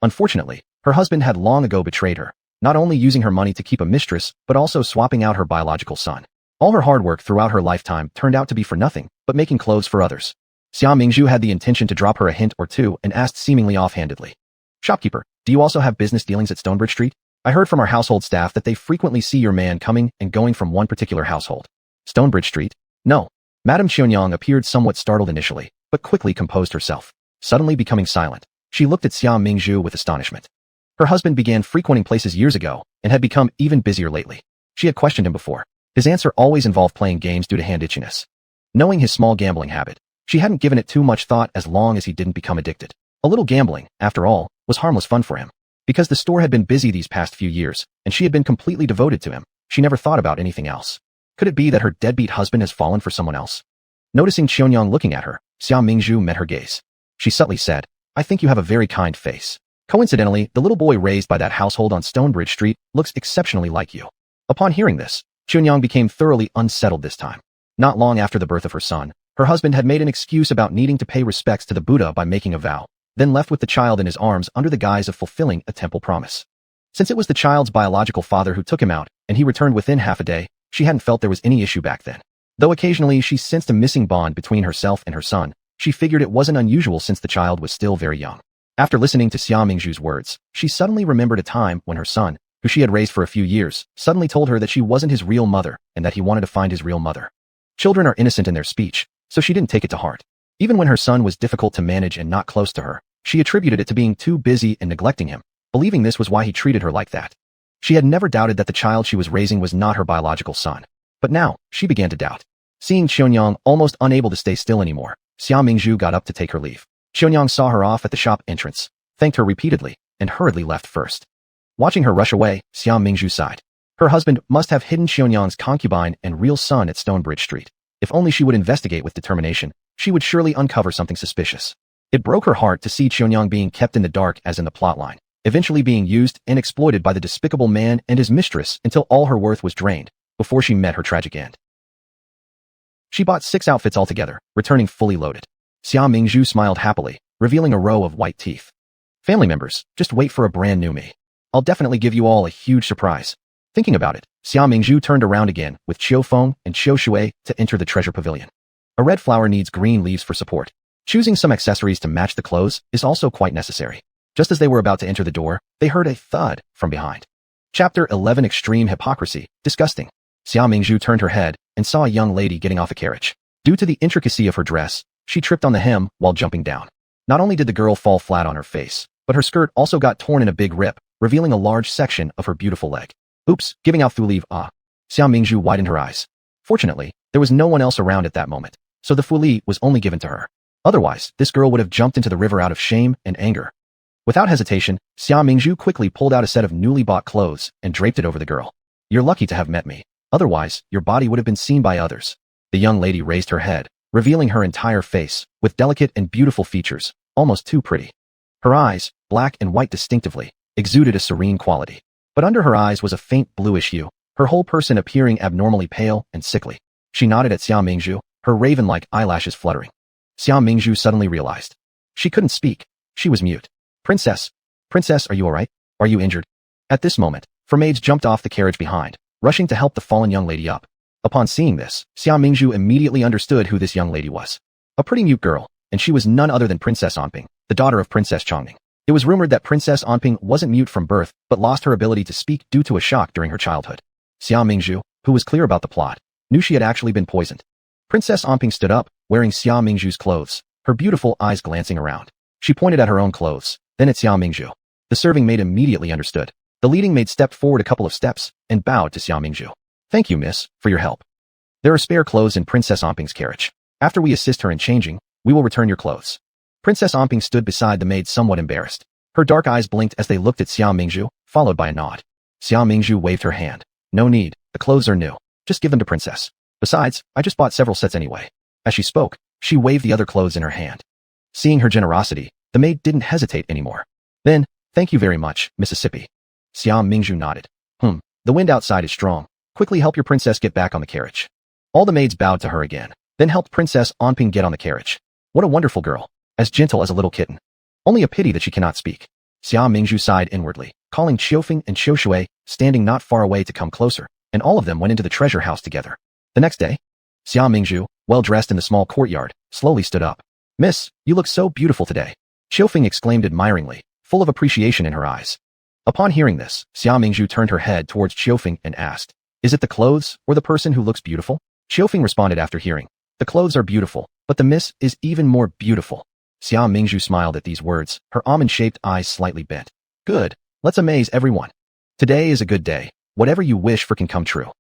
Unfortunately, her husband had long ago betrayed her, not only using her money to keep a mistress, but also swapping out her biological son. All her hard work throughout her lifetime turned out to be for nothing, but making clothes for others. Xia Mingzhu had the intention to drop her a hint or two and asked seemingly offhandedly. Shopkeeper, do you also have business dealings at Stonebridge Street? I heard from our household staff that they frequently see your man coming and going from one particular household. Stonebridge Street? No. Madame Xiaonyang appeared somewhat startled initially, but quickly composed herself. Suddenly becoming silent, she looked at Xia Mingzhu with astonishment. Her husband began frequenting places years ago and had become even busier lately. She had questioned him before. His answer always involved playing games due to hand itchiness. Knowing his small gambling habit, she hadn't given it too much thought as long as he didn't become addicted. A little gambling, after all, was harmless fun for him. Because the store had been busy these past few years, and she had been completely devoted to him, she never thought about anything else. Could it be that her deadbeat husband has fallen for someone else? Noticing Xiaonyang looking at her, Xia Mingzhu met her gaze. She subtly said, I think you have a very kind face. Coincidentally, the little boy raised by that household on Stonebridge Street looks exceptionally like you. Upon hearing this, Xiaonyang became thoroughly unsettled this time. Not long after the birth of her son, her husband had made an excuse about needing to pay respects to the Buddha by making a vow, then left with the child in his arms under the guise of fulfilling a temple promise. Since it was the child's biological father who took him out, and he returned within half a day, she hadn't felt there was any issue back then. Though occasionally she sensed a missing bond between herself and her son, she figured it wasn't unusual since the child was still very young. After listening to Xia Mingzhu's words, she suddenly remembered a time when her son, who she had raised for a few years, suddenly told her that she wasn't his real mother and that he wanted to find his real mother. Children are innocent in their speech, so she didn't take it to heart. Even when her son was difficult to manage and not close to her, she attributed it to being too busy and neglecting him, believing this was why he treated her like that. She had never doubted that the child she was raising was not her biological son. But now, she began to doubt. Seeing Xiaonyang almost unable to stay still anymore, Xia Mingzhu got up to take her leave. Xiaonyang saw her off at the shop entrance, thanked her repeatedly, and hurriedly left first. Watching her rush away, Xia Mingzhu sighed. Her husband must have hidden Xiaonyang's concubine and real son at Stonebridge Street. If only she would investigate with determination, she would surely uncover something suspicious. It broke her heart to see Xiaonyang being kept in the dark as in the plotline, eventually being used and exploited by the despicable man and his mistress until all her worth was drained, before she met her tragic end. She bought 6 outfits altogether, returning fully loaded. Xia Mingzhu smiled happily, revealing a row of white teeth. Family members, just wait for a brand new me. I'll definitely give you all a huge surprise. Thinking about it, Xia Mingzhu turned around again with Qiu Feng and Qiu Shui to enter the treasure pavilion. A red flower needs green leaves for support. Choosing some accessories to match the clothes is also quite necessary. Just as they were about to enter the door, they heard a thud from behind. Chapter 11 Extreme Hypocrisy, Disgusting. Xia Mingzhu turned her head and saw a young lady getting off a carriage. Due to the intricacy of her dress, she tripped on the hem while jumping down. Not only did the girl fall flat on her face, but her skirt also got torn in a big rip, revealing a large section of her beautiful leg. Oops, giving out leave. Xia Mingzhu widened her eyes. Fortunately, there was no one else around at that moment, so the fuli was only given to her. Otherwise, this girl would have jumped into the river out of shame and anger. Without hesitation, Xia Mingzhu quickly pulled out a set of newly bought clothes and draped it over the girl. You're lucky to have met me. Otherwise, your body would have been seen by others. The young lady raised her head, revealing her entire face, with delicate and beautiful features, almost too pretty. Her eyes, black and white distinctively, exuded a serene quality. But under her eyes was a faint bluish hue, her whole person appearing abnormally pale and sickly. She nodded at Xia Mingzhu, her raven-like eyelashes fluttering. Xia Mingzhu suddenly realized. She couldn't speak. She was mute. Princess, are you alright? Are you injured? At this moment, four maids jumped off the carriage behind, rushing to help the fallen young lady up. Upon seeing this, Xia Mingzhu immediately understood who this young lady was. A pretty mute girl, and she was none other than Princess Anping, the daughter of Princess Chongning. It was rumored that Princess Anping wasn't mute from birth, but lost her ability to speak due to a shock during her childhood. Xia Mingzhu, who was clear about the plot, knew she had actually been poisoned. Princess Anping stood up, wearing Xia Mingzhu's clothes, her beautiful eyes glancing around. She pointed at her own clothes, then at Xia Mingzhu. The serving maid immediately understood. The leading maid stepped forward a couple of steps and bowed to Xia Mingzhu. Thank you, miss, for your help. There are spare clothes in Princess Anping's carriage. After we assist her in changing, we will return your clothes. Princess Anping stood beside the maid somewhat embarrassed. Her dark eyes blinked as they looked at Xia Mingzhu, followed by a nod. Xia Mingzhu waved her hand. No need, the clothes are new. Just give them to Princess. Besides, I just bought several sets anyway. As she spoke, she waved the other clothes in her hand. Seeing her generosity, the maid didn't hesitate anymore. Then, thank you very much, Mississippi. Xia Mingzhu nodded. The wind outside is strong. Quickly help your princess get back on the carriage. All the maids bowed to her again, then helped Princess Anping get on the carriage. What a wonderful girl, as gentle as a little kitten. Only a pity that she cannot speak. Xia Mingzhu sighed inwardly, calling Qiufeng and Qiushui, standing not far away, to come closer, and all of them went into the treasure house together. The next day, Xia Mingzhu, well dressed in the small courtyard, slowly stood up. Miss, you look so beautiful today. Qiufeng exclaimed admiringly, full of appreciation in her eyes. Upon hearing this, Xia Mingzhu turned her head towards Qiufeng and asked, is it the clothes or the person who looks beautiful? Qiufeng responded after hearing, the clothes are beautiful, but the miss is even more beautiful. Xia Mingzhu smiled at these words, her almond-shaped eyes slightly bent. Good, let's amaze everyone. Today is a good day. Whatever you wish for can come true.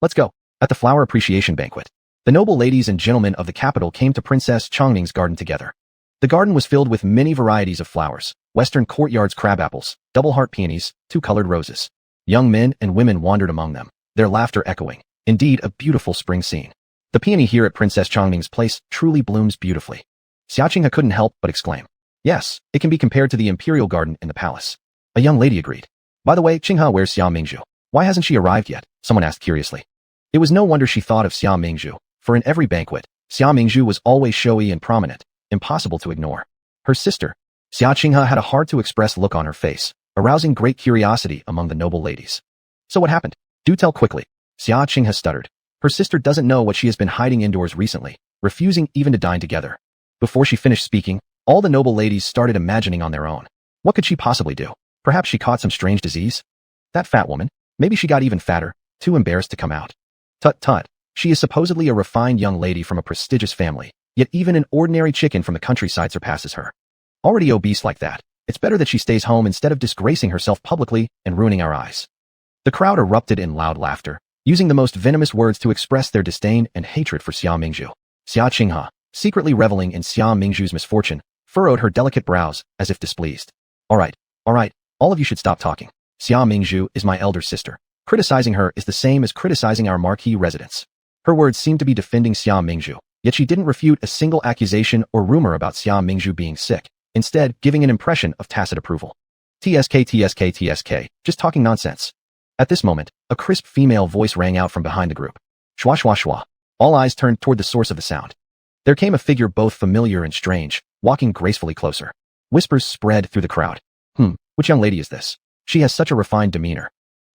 Let's go. At the flower appreciation banquet, the noble ladies and gentlemen of the capital came to Princess Chongming's garden together. The garden was filled with many varieties of flowers, western courtyards crabapples, double-heart peonies, two-colored roses. Young men and women wandered among them, their laughter echoing. Indeed, a beautiful spring scene. The peony here at Princess Chongming's place truly blooms beautifully. Xia Qinghe couldn't help but exclaim. Yes, it can be compared to the imperial garden in the palace. A young lady agreed. By the way, Qinghe, where's Xia Mingzhu? Why hasn't she arrived yet? Someone asked curiously. It was no wonder she thought of Xia Mingzhu, for in every banquet, Xia Mingzhu was always showy and prominent, impossible to ignore. Her sister, Xia Qinghe, had a hard-to-express look on her face, arousing great curiosity among the noble ladies. So what happened? Do tell quickly. Xia Qinghe stuttered. Her sister doesn't know what she has been hiding indoors recently, refusing even to dine together. Before she finished speaking, all the noble ladies started imagining on their own. What could she possibly do? Perhaps she caught some strange disease? That fat woman? Maybe she got even fatter, too embarrassed to come out. Tut-tut. She is supposedly a refined young lady from a prestigious family, yet even an ordinary chicken from the countryside surpasses her. Already obese like that, it's better that she stays home instead of disgracing herself publicly and ruining our eyes. The crowd erupted in loud laughter, using the most venomous words to express their disdain and hatred for Xia Mingzhu. Xia Qinghe, secretly reveling in Xia Mingzhu's misfortune, furrowed her delicate brows as if displeased. All right, all of you should stop talking. Xia Mingzhu is my elder sister. Criticizing her is the same as criticizing our marquis residents. Her words seemed to be defending Xia Mingzhu, yet she didn't refute a single accusation or rumor about Xia Mingzhu being sick, instead giving an impression of tacit approval. TSK, just talking nonsense. At this moment, a crisp female voice rang out from behind the group. Shwa shwa shwa. All eyes turned toward the source of the sound. There came a figure both familiar and strange, walking gracefully closer. Whispers spread through the crowd. Which young lady is this? She has such a refined demeanor.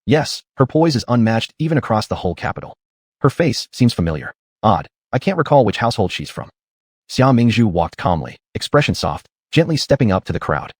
Yes, her poise is unmatched even across the whole capital. Her face seems familiar. Odd, I can't recall which household she's from. Xia Mingzhu walked calmly, expression soft, gently stepping up to the crowd.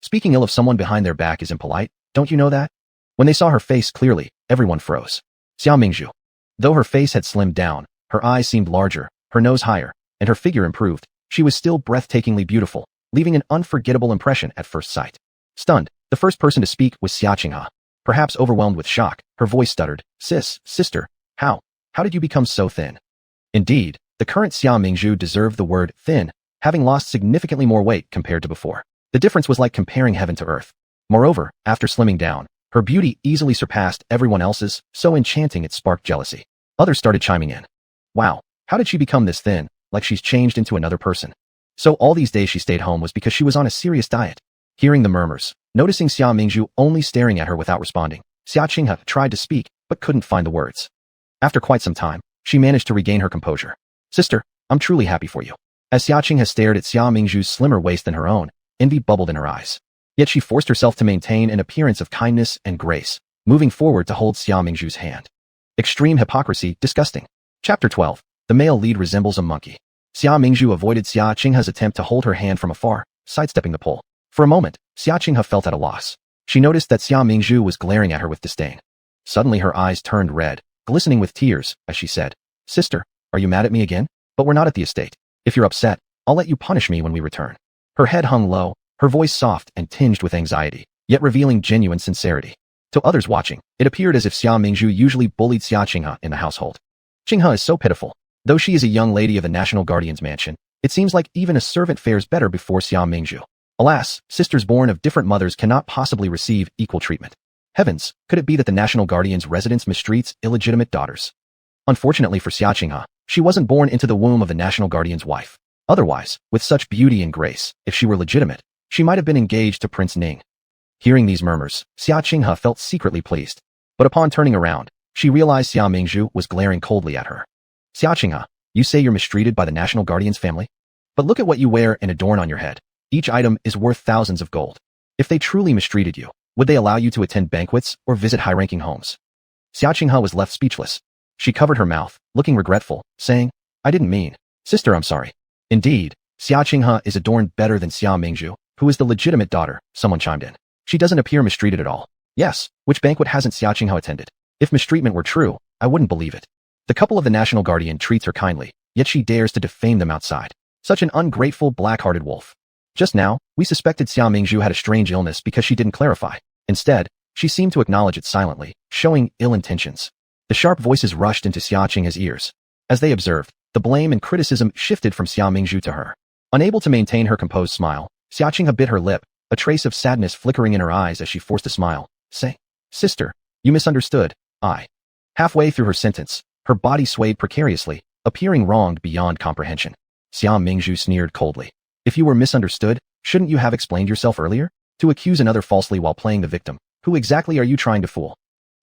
Speaking ill of someone behind their back is impolite, don't you know that? When they saw her face clearly, everyone froze. Xia Mingzhu. Though her face had slimmed down, her eyes seemed larger, her nose higher, and her figure improved, she was still breathtakingly beautiful, leaving an unforgettable impression at first sight. Stunned, the first person to speak was Xia Qinghe. Perhaps overwhelmed with shock, her voice stuttered. Sister, how did you become so thin? Indeed, the current Xia Mingzhu deserved the word thin, having lost significantly more weight compared to before. The difference was like comparing heaven to earth. Moreover, after slimming down, her beauty easily surpassed everyone else's, so enchanting it sparked jealousy. Others started chiming in. Wow, how did she become this thin, like she's changed into another person? So all these days she stayed home was because she was on a serious diet. Hearing the murmurs, noticing Xia Mingzhu only staring at her without responding, Xia Qinghe tried to speak, but couldn't find the words. After quite some time, she managed to regain her composure. Sister, I'm truly happy for you. As Xia Qinghe stared at Xia Mingzhu's slimmer waist than her own, envy bubbled in her eyes. Yet she forced herself to maintain an appearance of kindness and grace, moving forward to hold Xia Mingzhu's hand. Extreme hypocrisy, disgusting. Chapter 12. The male lead resembles a monkey. Xia Mingzhu avoided Xia Qinghe's attempt to hold her hand from afar, sidestepping the pole. For a moment, Xia Qinghe felt at a loss. She noticed that Xia Mingzhu was glaring at her with disdain. Suddenly her eyes turned red, glistening with tears, as she said, Sister, are you mad at me again? But we're not at the estate. If you're upset, I'll let you punish me when we return. Her head hung low, her voice soft and tinged with anxiety, yet revealing genuine sincerity. To others watching, it appeared as if Xia Mingzhu usually bullied Xia Qinghe in the household. Qinghe is so pitiful. Though she is a young lady of the National Guardian's mansion, it seems like even a servant fares better before Xia Mingzhu. Alas, sisters born of different mothers cannot possibly receive equal treatment. Heavens, could it be that the National Guardian's residents mistreats illegitimate daughters? Unfortunately for Xia Qinghe, she wasn't born into the womb of the National Guardian's wife. Otherwise, with such beauty and grace, if she were legitimate, she might have been engaged to Prince Ning. Hearing these murmurs, Xia Qinghe felt secretly pleased. But upon turning around, she realized Xia Mingzhu was glaring coldly at her. Xia Qinghe, you say you're mistreated by the National Guardian's family? But look at what you wear and adorn on your head. Each item is worth thousands of gold. If they truly mistreated you, would they allow you to attend banquets or visit high-ranking homes? Xia Qinghe was left speechless. She covered her mouth, looking regretful, saying, I didn't mean. Sister, I'm sorry. Indeed, Xia Qinghe is adorned better than Xia Mingzhu, who is the legitimate daughter, someone chimed in. She doesn't appear mistreated at all. Yes, which banquet hasn't Xia Qinghe attended? If mistreatment were true, I wouldn't believe it. The couple of the National Guardian treats her kindly, yet she dares to defame them outside. Such an ungrateful, black-hearted wolf. Just now, we suspected Xia Mingzhu had a strange illness because she didn't clarify. Instead, she seemed to acknowledge it silently, showing ill intentions. The sharp voices rushed into Xia Qinghe's ears. As they observed, the blame and criticism shifted from Xia Mingzhu to her. Unable to maintain her composed smile, Xia Qinghe bit her lip, a trace of sadness flickering in her eyes as she forced a smile. Say, sister, you misunderstood. Halfway through her sentence, her body swayed precariously, appearing wronged beyond comprehension. Xia Mingzhu sneered coldly. If you were misunderstood, shouldn't you have explained yourself earlier? To accuse another falsely while playing the victim, who exactly are you trying to fool?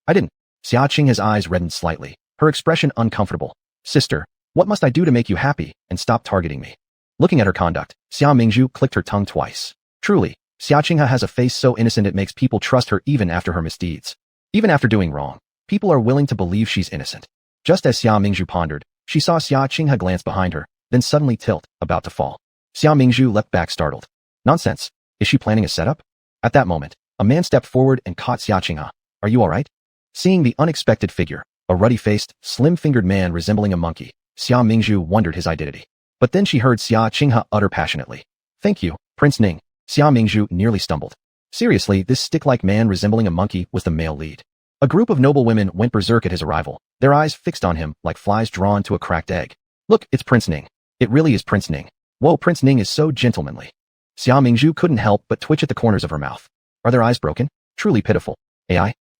I didn't. Xia Qinghe's eyes reddened slightly, her expression uncomfortable. Sister, what must I do to make you happy and stop targeting me? Looking at her conduct, Xia Mingzhu clicked her tongue twice. Truly, Xia Qinghe has a face so innocent it makes people trust her even after her misdeeds. Even after doing wrong, people are willing to believe she's innocent. Just as Xia Mingzhu pondered, she saw Xia Qinghe glance behind her, then suddenly tilt, about to fall. Xia Mingzhu leapt back startled. Nonsense. Is she planning a setup? At that moment, a man stepped forward and caught Xia Qinghe. Are you alright? Seeing the unexpected figure, a ruddy-faced, slim-fingered man resembling a monkey, Xia Mingzhu wondered his identity. But then she heard Xia Qinghe utter passionately. Thank you, Prince Ning. Xia Mingzhu nearly stumbled. Seriously, this stick-like man resembling a monkey was the male lead. A group of noble women went berserk at his arrival, their eyes fixed on him like flies drawn to a cracked egg. Look, it's Prince Ning. It really is Prince Ning. Whoa, Prince Ning is so gentlemanly. Xia Mingzhu couldn't help but twitch at the corners of her mouth. Are their eyes broken? Truly pitiful.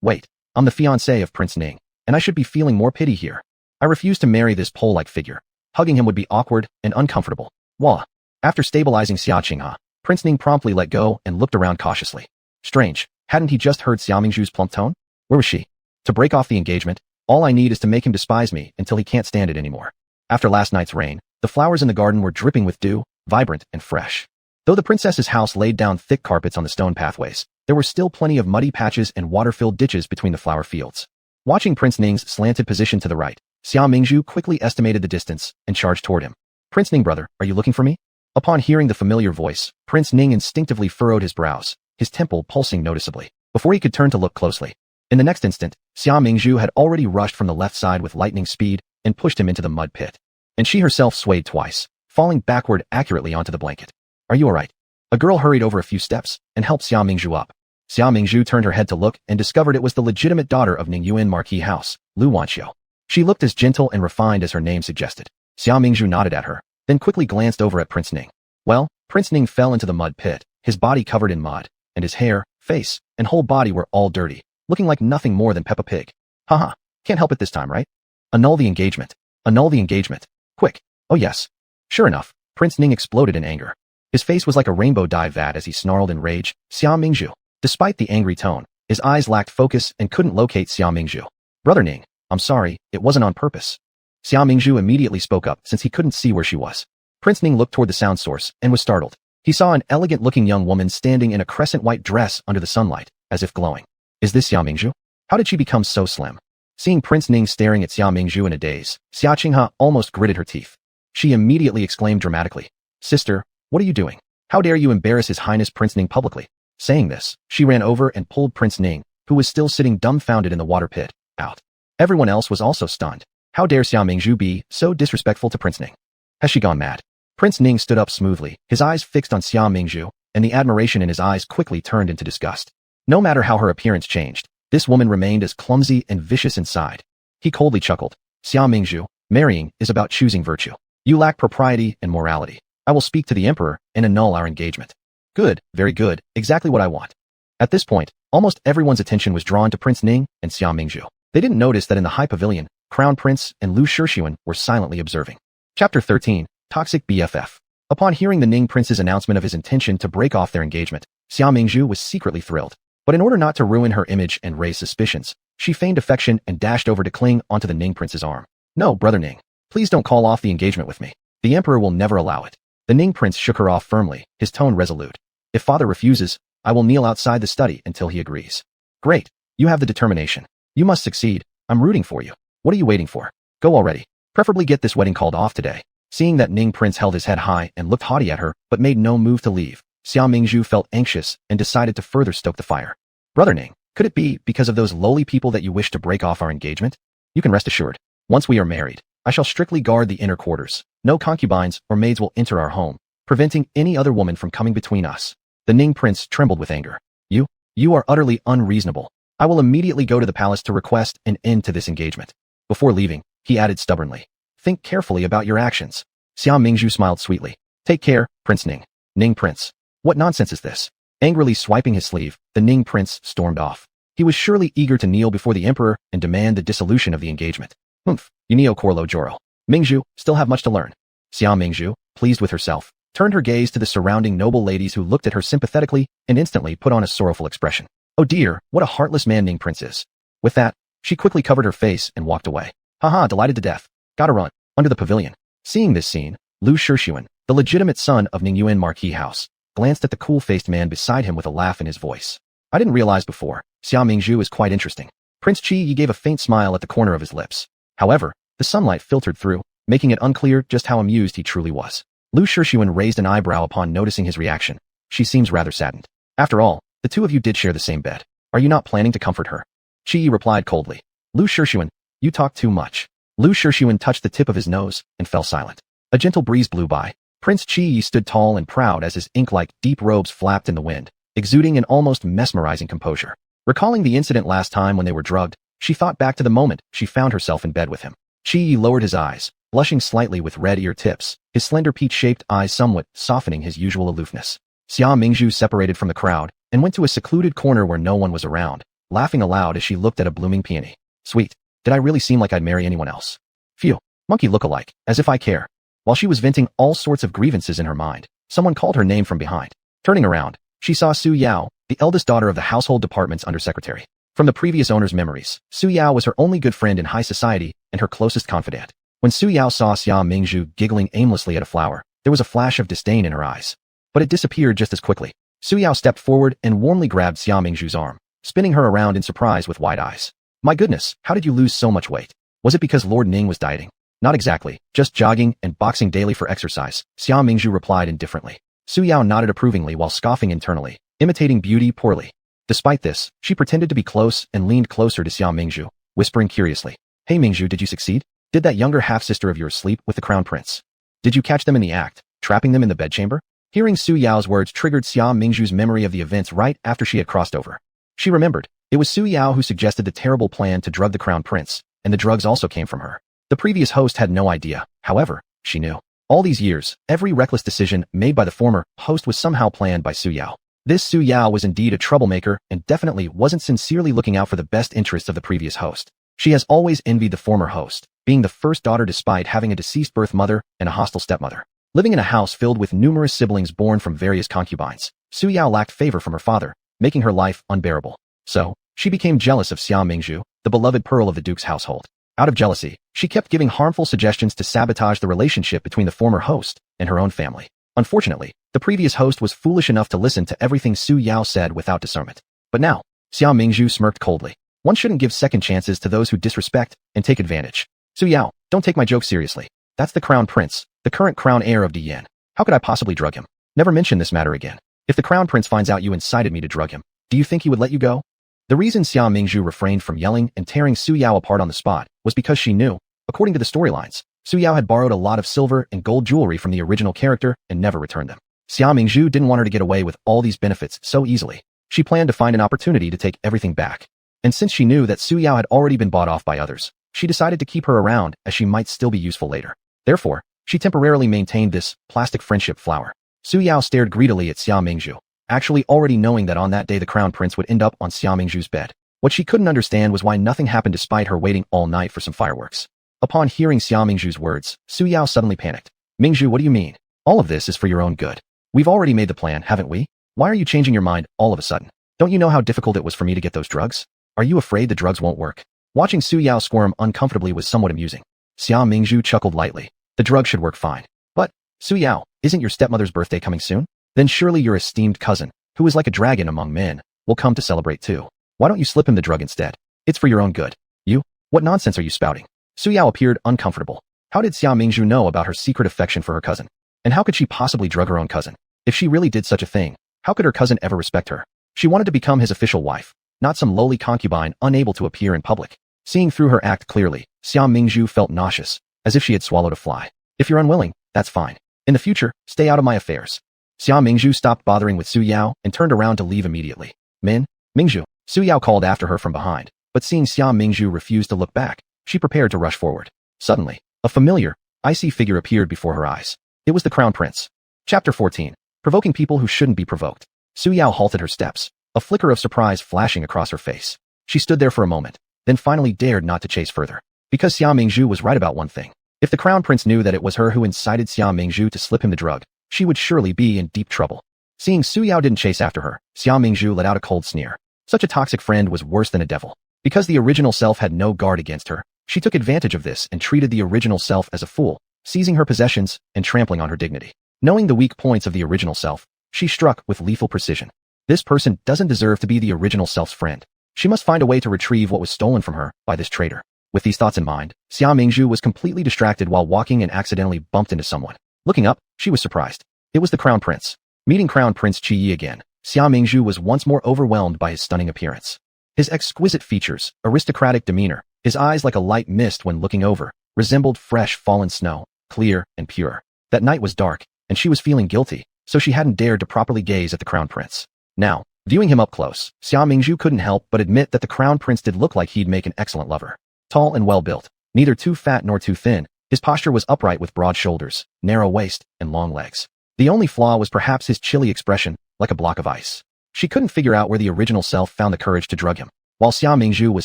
Wait, I'm the fiancé of Prince Ning, and I should be feeling more pity here. I refuse to marry this pole-like figure. Hugging him would be awkward and uncomfortable. Wah. After stabilizing Xia Qinghe, Prince Ning promptly let go and looked around cautiously. Strange, hadn't he just heard Xia Mingzhu's plump tone? Where was she? To break off the engagement, all I need is to make him despise me until he can't stand it anymore. After last night's rain, the flowers in the garden were dripping with dew, vibrant and fresh. Though the princess's house laid down thick carpets on the stone pathways, there were still plenty of muddy patches and water-filled ditches between the flower fields. Watching Prince Ning's slanted position to the right, Xia Mingzhu quickly estimated the distance and charged toward him. Prince Ning, brother, are you looking for me? Upon hearing the familiar voice, Prince Ning instinctively furrowed his brows, his temple pulsing noticeably, before he could turn to look closely. In the next instant, Xia Mingzhu had already rushed from the left side with lightning speed and pushed him into the mud pit. And she herself swayed twice, falling backward accurately onto the blanket. Are you alright? A girl hurried over a few steps and helped Xia Mingzhu up. Xia Mingzhu turned her head to look and discovered it was the legitimate daughter of Ningyuan Marquis House, Lu Wanxiu. She looked as gentle and refined as her name suggested. Xia Mingzhu nodded at her, then quickly glanced over at Prince Ning. Well, Prince Ning fell into the mud pit, his body covered in mud, and his hair, face, and whole body were all dirty, looking like nothing more than Peppa Pig. Haha, can't help it this time, right? Annul the engagement. Annul the engagement. Quick. Oh yes. Sure enough, Prince Ning exploded in anger. His face was like a rainbow dye vat as he snarled in rage. Xia Mingzhu. Despite the angry tone, his eyes lacked focus and couldn't locate Xia Mingzhu. Brother Ning, I'm sorry, it wasn't on purpose. Xia Mingzhu immediately spoke up since he couldn't see where she was. Prince Ning looked toward the sound source and was startled. He saw an elegant-looking young woman standing in a crescent-white dress under the sunlight, as if glowing. Is this Xia Mingzhu? How did she become so slim? Seeing Prince Ning staring at Xia Mingzhu in a daze, Xia Qinghe almost gritted her teeth. She immediately exclaimed dramatically, Sister, what are you doing? How dare you embarrass His Highness Prince Ning publicly? Saying this, she ran over and pulled Prince Ning, who was still sitting dumbfounded in the water pit, out. Everyone else was also stunned. How dare Xia Mingzhu be so disrespectful to Prince Ning? Has she gone mad? Prince Ning stood up smoothly, his eyes fixed on Xia Mingzhu, and the admiration in his eyes quickly turned into disgust. No matter how her appearance changed, this woman remained as clumsy and vicious inside. He coldly chuckled. Xia Mingzhu, marrying is about choosing virtue. You lack propriety and morality. I will speak to the emperor and annul our engagement. Good, very good, exactly what I want. At this point, almost everyone's attention was drawn to Prince Ning and Xia Mingzhu. They didn't notice that in the high pavilion, Crown Prince and Lu Shixuan were silently observing. Chapter 13. Toxic BFF. Upon hearing the Ning Prince's announcement of his intention to break off their engagement, Xia Mingzhu was secretly thrilled. But in order not to ruin her image and raise suspicions, she feigned affection and dashed over to cling onto the Ning Prince's arm. "No, brother Ning. Please don't call off the engagement with me. The Emperor will never allow it." The Ning Prince shook her off firmly, his tone resolute. "If father refuses, I will kneel outside the study until he agrees." "Great. You have the determination. You must succeed. I'm rooting for you. What are you waiting for? Go already. Preferably get this wedding called off today." Seeing that Ning Prince held his head high and looked haughty at her, but made no move to leave, Xia Mingzhu felt anxious and decided to further stoke the fire. "Brother Ning, could it be because of those lowly people that you wish to break off our engagement? You can rest assured. Once we are married, I shall strictly guard the inner quarters. No concubines or maids will enter our home, preventing any other woman from coming between us." The Ning Prince trembled with anger. You are utterly unreasonable. I will immediately go to the palace to request an end to this engagement." Before leaving, he added stubbornly, "Think carefully about your actions." Xia Mingzhu smiled sweetly. "Take care, Prince Ning." "Ning Prince. What nonsense is this?" Angrily swiping his sleeve, the Ning Prince stormed off. He was surely eager to kneel before the Emperor and demand the dissolution of the engagement. "Humph, you neo-Korlo Joro. Mingzhu, still have much to learn." Xia Mingzhu, pleased with herself, turned her gaze to the surrounding noble ladies who looked at her sympathetically and instantly put on a sorrowful expression. "Oh dear, what a heartless man Ning Prince is." With that, she quickly covered her face and walked away. "Haha, delighted to death. Gotta run." Under the pavilion. Seeing this scene, Lu Shixuan, the legitimate son of Ningyuan Marquis House, glanced at the cool-faced man beside him with a laugh in his voice. "I didn't realize before, Xia Mingzhu is quite interesting." Prince Qi gave a faint smile at the corner of his lips. However, the sunlight filtered through, making it unclear just how amused he truly was. Lu Shixuan raised an eyebrow upon noticing his reaction. "She seems rather saddened. After all, the two of you did share the same bed. Are you not planning to comfort her?" Qi replied coldly. "Lu Shixuan, you talk too much." Lu Shixuan touched the tip of his nose and fell silent. A gentle breeze blew by. Prince Qi stood tall and proud as his ink-like deep robes flapped in the wind, exuding an almost mesmerizing composure. Recalling the incident last time when they were drugged, she thought back to the moment she found herself in bed with him. Qi lowered his eyes, blushing slightly with red ear tips, his slender peach-shaped eyes somewhat softening his usual aloofness. Xia Mingzhu separated from the crowd and went to a secluded corner where no one was around, laughing aloud as she looked at a blooming peony. "Sweet. Did I really seem like I'd marry anyone else? Phew. Monkey look-alike, as if I care." While she was venting all sorts of grievances in her mind, someone called her name from behind. Turning around, she saw Su Yao, the eldest daughter of the household department's undersecretary. From the previous owner's memories, Su Yao was her only good friend in high society and her closest confidant. When Su Yao saw Xia Mingzhu giggling aimlessly at a flower, there was a flash of disdain in her eyes. But it disappeared just as quickly. Su Yao stepped forward and warmly grabbed Xia Mingzhu's arm, spinning her around in surprise with wide eyes. "My goodness, how did you lose so much weight? Was it because Lord Ning was dieting?" "Not exactly, just jogging and boxing daily for exercise," Xia Mingzhu replied indifferently. Su Yao nodded approvingly while scoffing internally, imitating beauty poorly. Despite this, she pretended to be close and leaned closer to Xia Mingzhu, whispering curiously, "Hey Mingzhu, did you succeed? Did that younger half-sister of yours sleep with the crown prince? Did you catch them in the act, trapping them in the bedchamber?" Hearing Su Yao's words triggered Xia Mingzhu's memory of the events right after she had crossed over. She remembered, it was Su Yao who suggested the terrible plan to drug the crown prince, and the drugs also came from her. The previous host had no idea, however, she knew. All these years, every reckless decision made by the former host was somehow planned by Su Yao. This Su Yao was indeed a troublemaker and definitely wasn't sincerely looking out for the best interests of the previous host. She has always envied the former host, being the first daughter despite having a deceased birth mother and a hostile stepmother. Living in a house filled with numerous siblings born from various concubines, Su Yao lacked favor from her father, making her life unbearable. So, she became jealous of Xia Mingzhu, the beloved pearl of the duke's household. Out of jealousy, she kept giving harmful suggestions to sabotage the relationship between the former host and her own family. Unfortunately, the previous host was foolish enough to listen to everything Su Yao said without discernment. But now, Xia Mingzhu smirked coldly. One shouldn't give second chances to those who disrespect and take advantage. Su Yao, don't take my joke seriously. That's the crown prince, the current crown heir of Diyan. How could I possibly drug him? Never mention this matter again. If the crown prince finds out you incited me to drug him, do you think he would let you go? The reason Xia Mingzhu refrained from yelling and tearing Su Yao apart on the spot was because she knew, according to the storylines, Su Yao had borrowed a lot of silver and gold jewelry from the original character and never returned them. Xia Mingzhu didn't want her to get away with all these benefits so easily. She planned to find an opportunity to take everything back. And since she knew that Su Yao had already been bought off by others, she decided to keep her around as she might still be useful later. Therefore, she temporarily maintained this plastic friendship flower. Su Yao stared greedily at Xia Mingzhu, actually already knowing that on that day the crown prince would end up on Xia Mingzhu's bed. What she couldn't understand was why nothing happened despite her waiting all night for some fireworks. Upon hearing Xia Mingzhu's words, Su Yao suddenly panicked. Mingzhu, what do you mean? All of this is for your own good. We've already made the plan, haven't we? Why are you changing your mind all of a sudden? Don't you know how difficult it was for me to get those drugs? Are you afraid the drugs won't work? Watching Su Yao squirm uncomfortably was somewhat amusing. Xia Mingzhu chuckled lightly. The drug should work fine. But, Su Yao, isn't your stepmother's birthday coming soon? Then surely your esteemed cousin, who is like a dragon among men, will come to celebrate too. Why don't you slip him the drug instead? It's for your own good. You? What nonsense are you spouting? Su Yao appeared uncomfortable. How did Xia Mingzhu know about her secret affection for her cousin? And how could she possibly drug her own cousin? If she really did such a thing, how could her cousin ever respect her? She wanted to become his official wife, not some lowly concubine unable to appear in public. Seeing through her act clearly, Xia Mingzhu felt nauseous, as if she had swallowed a fly. If you're unwilling, that's fine. In the future, stay out of my affairs. Xia Mingzhu stopped bothering with Su Yao and turned around to leave immediately. Mingzhu, Su Yao called after her from behind, but seeing Xia Mingzhu refuse to look back, she prepared to rush forward. Suddenly, a familiar, icy figure appeared before her eyes. It was the Crown Prince. Chapter 14. Provoking people who shouldn't be provoked. Su Yao halted her steps, a flicker of surprise flashing across her face. She stood there for a moment, then finally dared not to chase further. Because Xia Mingzhu was right about one thing. If the Crown Prince knew that it was her who incited Xia Mingzhu to slip him the drug, she would surely be in deep trouble. Seeing Su Yao didn't chase after her, Xia Mingzhu let out a cold sneer. Such a toxic friend was worse than a devil. Because the original self had no guard against her, she took advantage of this and treated the original self as a fool, seizing her possessions and trampling on her dignity. Knowing the weak points of the original self, she struck with lethal precision. This person doesn't deserve to be the original self's friend. She must find a way to retrieve what was stolen from her by this traitor. With these thoughts in mind, Xia Mingzhu was completely distracted while walking and accidentally bumped into someone. Looking up, she was surprised. It was the Crown Prince. Meeting Crown Prince Qi Yi again, Xia Mingzhu was once more overwhelmed by his stunning appearance. His exquisite features, aristocratic demeanor, his eyes like a light mist when looking over, resembled fresh fallen snow, clear and pure. That night was dark, and she was feeling guilty, so she hadn't dared to properly gaze at the Crown Prince. Now, viewing him up close, Xia Mingzhu couldn't help but admit that the Crown Prince did look like he'd make an excellent lover. Tall and well-built, neither too fat nor too thin, his posture was upright with broad shoulders, narrow waist, and long legs. The only flaw was perhaps his chilly expression, like a block of ice. She couldn't figure out where the original self found the courage to drug him. While Xia Mingzhu was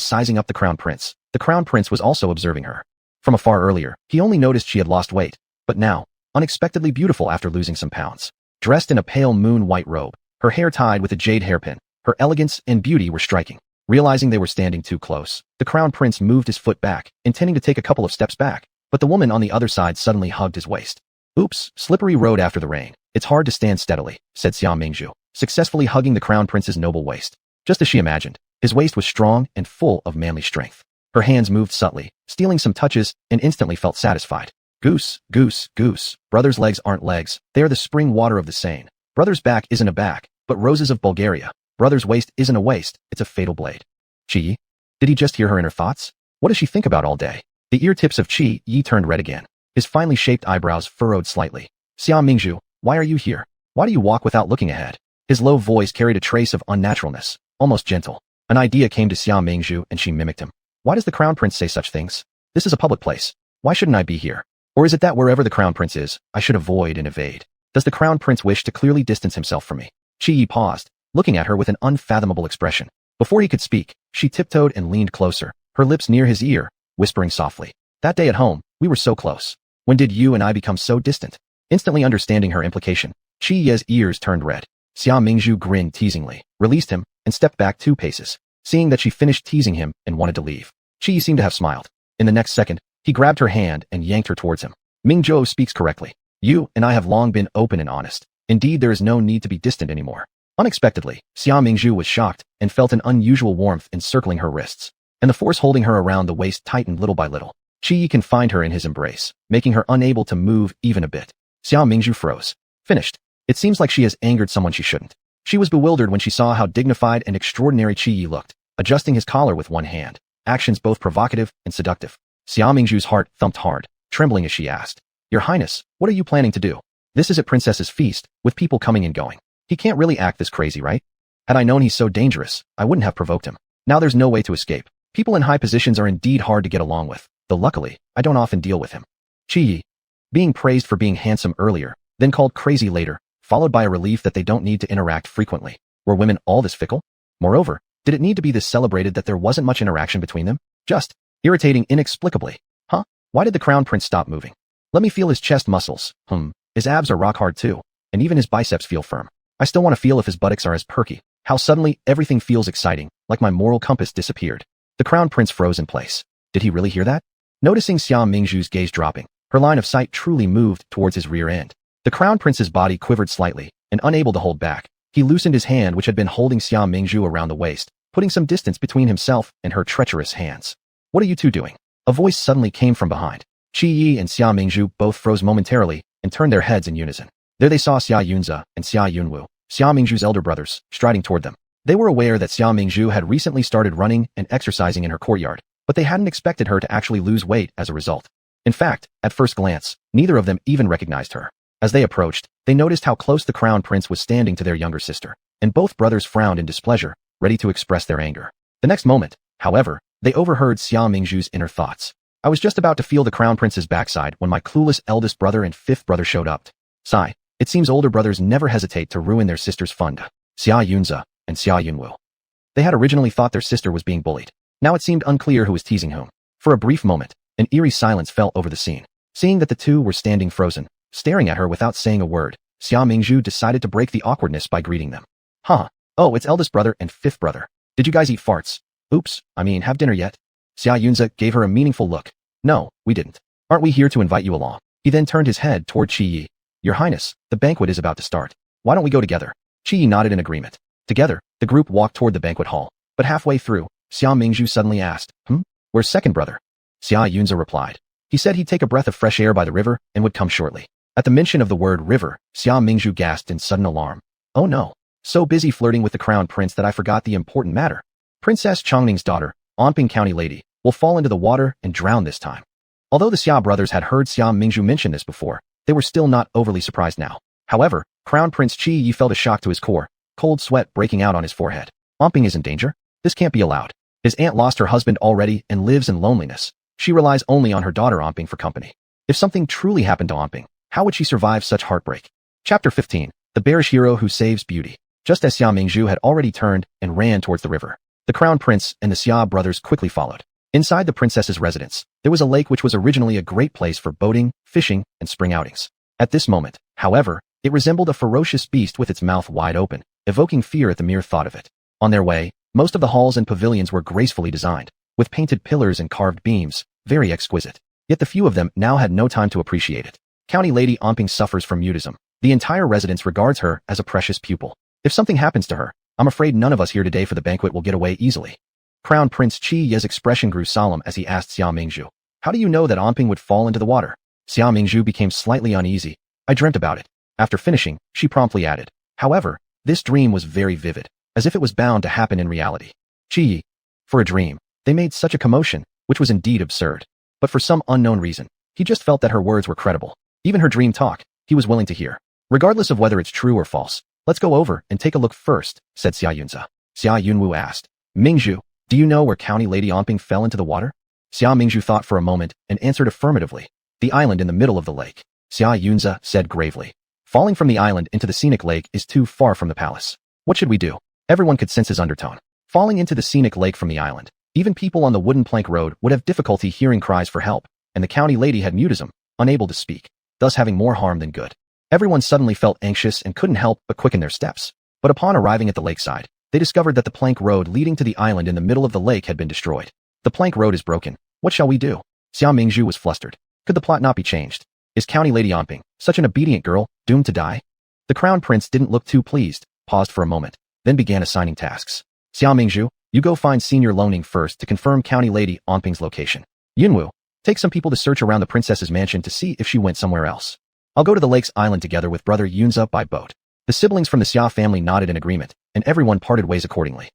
sizing up the Crown Prince was also observing her. From afar earlier, he only noticed she had lost weight, but now, unexpectedly beautiful after losing some pounds. Dressed in a pale moon-white robe, her hair tied with a jade hairpin, her elegance and beauty were striking. Realizing they were standing too close, the Crown Prince moved his foot back, intending to take a couple of steps back, but the woman on the other side suddenly hugged his waist. Oops, slippery road after the rain. It's hard to stand steadily, said Xia Mingzhu, successfully hugging the Crown Prince's noble waist. Just as she imagined, his waist was strong and full of manly strength. Her hands moved subtly, stealing some touches, and instantly felt satisfied. Goose, goose, goose. Brother's legs aren't legs, they are the spring water of the Seine. Brother's back isn't a back, but roses of Bulgaria. Brother's waist isn't a waist, it's a fatal blade. Qi Yi? Did he just hear her inner thoughts? What does she think about all day? The ear tips of Qi Yi turned red again. His finely shaped eyebrows furrowed slightly. Xia Mingzhu, why are you here? Why do you walk without looking ahead? His low voice carried a trace of unnaturalness, almost gentle. An idea came to Xia Mingzhu and she mimicked him. Why does the Crown Prince say such things? This is a public place. Why shouldn't I be here? Or is it that wherever the Crown Prince is, I should avoid and evade? Does the Crown Prince wish to clearly distance himself from me? Qi Yi paused, looking at her with an unfathomable expression. Before he could speak, she tiptoed and leaned closer, her lips near his ear, whispering softly. That day at home, we were so close. When did you and I become so distant? Instantly understanding her implication, Qi Yi's ears turned red. Xia Mingzhu grinned teasingly, released him, and stepped back 2 paces. Seeing that she finished teasing him and wanted to leave, Qi Yi seemed to have smiled. In the next second, he grabbed her hand and yanked her towards him. Mingzhou speaks correctly. You and I have long been open and honest. Indeed, there is no need to be distant anymore. Unexpectedly, Xia Mingzhu was shocked and felt an unusual warmth encircling her wrists, and the force holding her around the waist tightened little by little. Qi Yi confined her in his embrace, making her unable to move even a bit. Xia Mingzhu froze. Finished. It seems like she has angered someone she shouldn't. She was bewildered when she saw how dignified and extraordinary Qi Yi looked, adjusting his collar with one hand, actions both provocative and seductive. Xia Mingzhu's heart thumped hard, trembling as she asked, Your Highness, what are you planning to do? This is a princess's feast, with people coming and going. He can't really act this crazy, right? Had I known he's so dangerous, I wouldn't have provoked him. Now there's no way to escape. People in high positions are indeed hard to get along with, though luckily, I don't often deal with him. Qi Yi, being praised for being handsome earlier, then called crazy later, followed by a relief that they don't need to interact frequently. Were women all this fickle? Moreover, Did it need to be this celebrated that there wasn't much interaction between them? Just irritating inexplicably. Huh? Why did the crown prince stop moving? Let me feel his chest muscles. His abs are rock hard too. And even his biceps feel firm. I still want to feel if his buttocks are as perky. How suddenly everything feels exciting, like my moral compass disappeared. The crown prince froze in place. Did he really hear that? Noticing Xia Mingzhu's gaze dropping, her line of sight truly moved towards his rear end. The crown prince's body quivered slightly, and unable to hold back, he loosened his hand which had been holding Xia Mingzhu around the waist, putting some distance between himself and her treacherous hands. What are you two doing? A voice suddenly came from behind. Qi Yi and Xia Mingzhu both froze momentarily and turned their heads in unison. There they saw Xia Yunze and Xia Yunwu, Xia Mingzhu's elder brothers, striding toward them. They were aware that Xia Mingzhu had recently started running and exercising in her courtyard, but they hadn't expected her to actually lose weight as a result. In fact, at first glance, neither of them even recognized her. As they approached, they noticed how close the crown prince was standing to their younger sister, and both brothers frowned in displeasure, ready to express their anger. The next moment, however, they overheard Xia Mingzhu's inner thoughts. I was just about to feel the crown prince's backside when my clueless eldest brother and fifth brother showed up. Sigh. It seems older brothers never hesitate to ruin their sister's fun. Xia Yunze and Xia Yunwu. They had originally thought their sister was being bullied. Now it seemed unclear who was teasing whom. For a brief moment, an eerie silence fell over the scene. Seeing that the two were standing frozen, staring at her without saying a word, Xia Mingzhu decided to break the awkwardness by greeting them. Huh. Oh, it's eldest brother and fifth brother. Did you guys eat farts? Oops, have dinner yet? Xia Yunze gave her a meaningful look. No, we didn't. Aren't we here to invite you along? He then turned his head toward Qi Yi. Your Highness, the banquet is about to start. Why don't we go together? Qi Yi nodded in agreement. Together, the group walked toward the banquet hall. But halfway through, Xia Mingzhu suddenly asked, Where's second brother? Xia Yunze replied. He said he'd take a breath of fresh air by the river and would come shortly. At the mention of the word river, Xia Mingzhu gasped in sudden alarm. Oh no. So busy flirting with the crown prince that I forgot the important matter. Princess Chongning's daughter, Anping County lady, will fall into the water and drown this time. Although the Xia brothers had heard Xia Mingzhu mention this before, they were still not overly surprised now. However, Crown Prince Qi Yi felt a shock to his core, cold sweat breaking out on his forehead. Anping is in danger? This can't be allowed. His aunt lost her husband already and lives in loneliness. She relies only on her daughter Anping for company. If something truly happened to Anping, how would she survive such heartbreak? Chapter 15. The Bearish Hero Who Saves Beauty. Just as Xia Mingzhu had already turned and ran towards the river, the Crown Prince and the Xia brothers quickly followed. Inside the princess's residence, there was a lake which was originally a great place for boating, fishing, and spring outings. At this moment, however, it resembled a ferocious beast with its mouth wide open, evoking fear at the mere thought of it. On their way, most of the halls and pavilions were gracefully designed, with painted pillars and carved beams, very exquisite. Yet the few of them now had no time to appreciate it. County Lady Anping suffers from mutism. The entire residence regards her as a precious pupil. If something happens to her, I'm afraid none of us here today for the banquet will get away easily. Crown Prince Qi Yi's expression grew solemn as he asked Xia Mingzhu, How do you know that Anping would fall into the water? Xia Mingzhu became slightly uneasy. I dreamt about it. After finishing, she promptly added. However, this dream was very vivid, as if it was bound to happen in reality. Qi Yi. For a dream, they made such a commotion, which was indeed absurd. But for some unknown reason, he just felt that her words were credible. Even her dream talk, he was willing to hear. Regardless of whether it's true or false, let's go over and take a look first, said Xia Yunze. Xia Yunwu asked. Mingzhu, do you know where County Lady Anping fell into the water? Xia Mingzhu thought for a moment and answered affirmatively. The island in the middle of the lake. Xia Yunze said gravely. Falling from the island into the scenic lake is too far from the palace. What should we do? Everyone could sense his undertone. Falling into the scenic lake from the island. Even people on the wooden plank road would have difficulty hearing cries for help, and the county lady had mutism, unable to speak, thus having more harm than good. Everyone suddenly felt anxious and couldn't help but quicken their steps. But upon arriving at the lakeside, they discovered that the plank road leading to the island in the middle of the lake had been destroyed. The plank road is broken. What shall we do? Xia Mingzhu was flustered. Could the plot not be changed? Is County Lady Anping, such an obedient girl, doomed to die? The Crown Prince didn't look too pleased, paused for a moment, then began assigning tasks. Xia Mingzhu, you go find Senior Loaning first to confirm County Lady Anping's location. Yunwu, take some people to search around the princess's mansion to see if she went somewhere else. I'll go to the lake's island together with brother Yunze by boat. The siblings from the Xia family nodded in agreement, and everyone parted ways accordingly.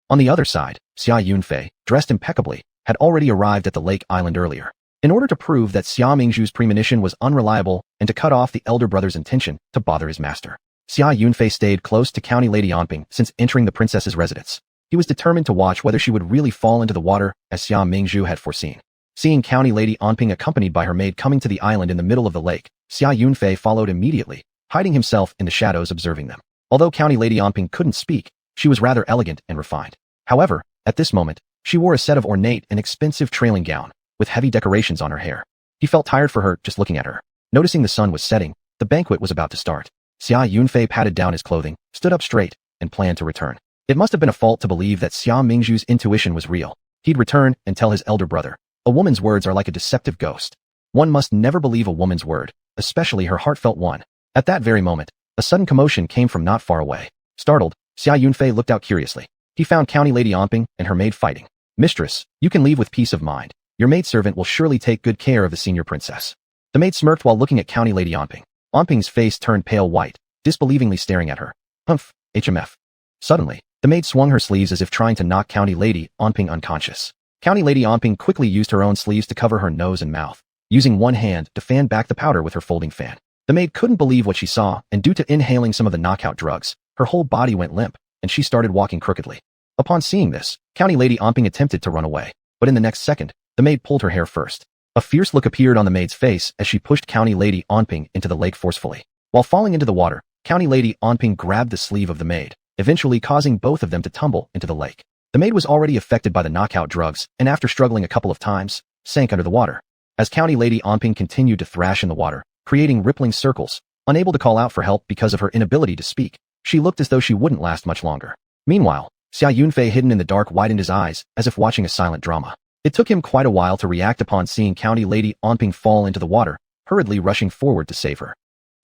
On the other side, Xia Yunfei, dressed impeccably, had already arrived at the lake island earlier. In order to prove that Xia Mingzhu's premonition was unreliable and to cut off the elder brother's intention to bother his master, Xia Yunfei stayed close to County Lady Anping since entering the princess's residence. He was determined to watch whether she would really fall into the water as Xia Mingzhu had foreseen. Seeing County Lady Anping accompanied by her maid coming to the island in the middle of the lake, Xia Yunfei followed immediately, hiding himself in the shadows observing them. Although County Lady Anping couldn't speak, she was rather elegant and refined. However, at this moment, she wore a set of ornate and expensive trailing gown, with heavy decorations on her hair. He felt tired for her just looking at her. Noticing the sun was setting, the banquet was about to start. Xia Yunfei patted down his clothing, stood up straight, and planned to return. It must have been a fault to believe that Xia Mingzhu's intuition was real. He'd return and tell his elder brother, "A woman's words are like a deceptive ghost. One must never believe a woman's word, especially her heartfelt one." At that very moment, a sudden commotion came from not far away. Startled, Xia Yunfei looked out curiously. He found County Lady Onping and her maid fighting. "Mistress, you can leave with peace of mind. Your maidservant will surely take good care of the senior princess." The maid smirked while looking at County Lady Onping. Onping's face turned pale white, disbelievingly staring at her. "Humph, HMF." Suddenly, the maid swung her sleeves as if trying to knock County Lady Onping unconscious. County Lady Onping quickly used her own sleeves to cover her nose and mouth, using one hand to fan back the powder with her folding fan. The maid couldn't believe what she saw, and due to inhaling some of the knockout drugs, her whole body went limp, and she started walking crookedly. Upon seeing this, County Lady Onping attempted to run away, but in the next second, the maid pulled her hair first. A fierce look appeared on the maid's face as she pushed County Lady Onping into the lake forcefully. While falling into the water, County Lady Onping grabbed the sleeve of the maid, eventually causing both of them to tumble into the lake. The maid was already affected by the knockout drugs, and after struggling a couple of times, sank under the water. As County Lady Onping continued to thrash in the water, creating rippling circles, unable to call out for help because of her inability to speak, she looked as though she wouldn't last much longer. Meanwhile, Xia Yunfei, hidden in the dark, widened his eyes as if watching a silent drama. It took him quite a while to react upon seeing County Lady Onping fall into the water, hurriedly rushing forward to save her.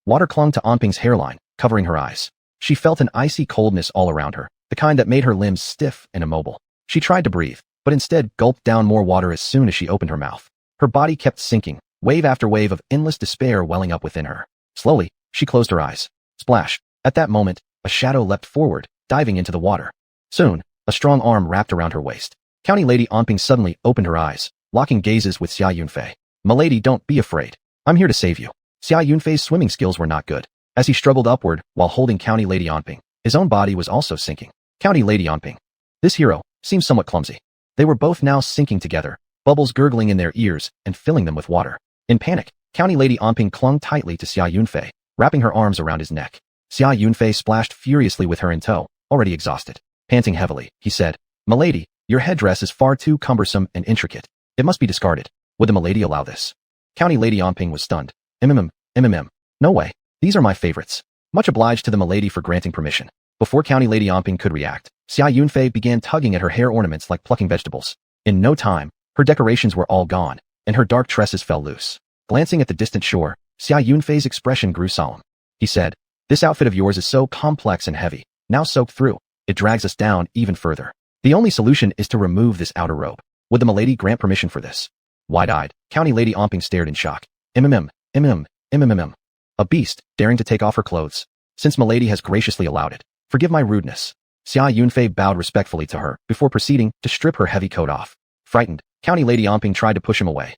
Water clung to Onping's hairline, covering her eyes. She felt an icy coldness all around her, the kind that made her limbs stiff and immobile. She tried to breathe, but instead gulped down more water as soon as she opened her mouth. Her body kept sinking, wave after wave of endless despair welling up within her. Slowly, she closed her eyes. Splash! At that moment, a shadow leapt forward, diving into the water. Soon, a strong arm wrapped around her waist. County Lady Onping suddenly opened her eyes, locking gazes with Xia Yunfei. "Milady, don't be afraid. I'm here to save you." Xia Yunfei's swimming skills were not good. As he struggled upward while holding County Lady Onping, his own body was also sinking. County Lady Onping. This hero seemed somewhat clumsy. They were both now sinking together, bubbles gurgling in their ears and filling them with water. In panic, County Lady Onping clung tightly to Xia Yunfei, wrapping her arms around his neck. Xia Yunfei splashed furiously with her in tow, already exhausted. Panting heavily, he said, "Milady, your headdress is far too cumbersome and intricate. It must be discarded. Would the milady allow this?" County Lady Onping was stunned. No way. These are my favorites." Much obliged to the milady for granting permission. Before County Lady Onping could react, Xia Yunfei began tugging at her hair ornaments like plucking vegetables. In no time, her decorations were all gone, and her dark tresses fell loose. Glancing at the distant shore, Xia Yunfei's expression grew solemn. He said, "This outfit of yours is so complex and heavy, now soaked through. It drags us down even further. The only solution is to remove this outer robe. Would the milady grant permission for this?" Wide-eyed, County Lady Onping stared in shock. A beast, daring to take off her clothes. Since milady has graciously allowed it, forgive my rudeness." Xia Yunfei bowed respectfully to her before proceeding to strip her heavy coat off. Frightened, County Lady Onping tried to push him away.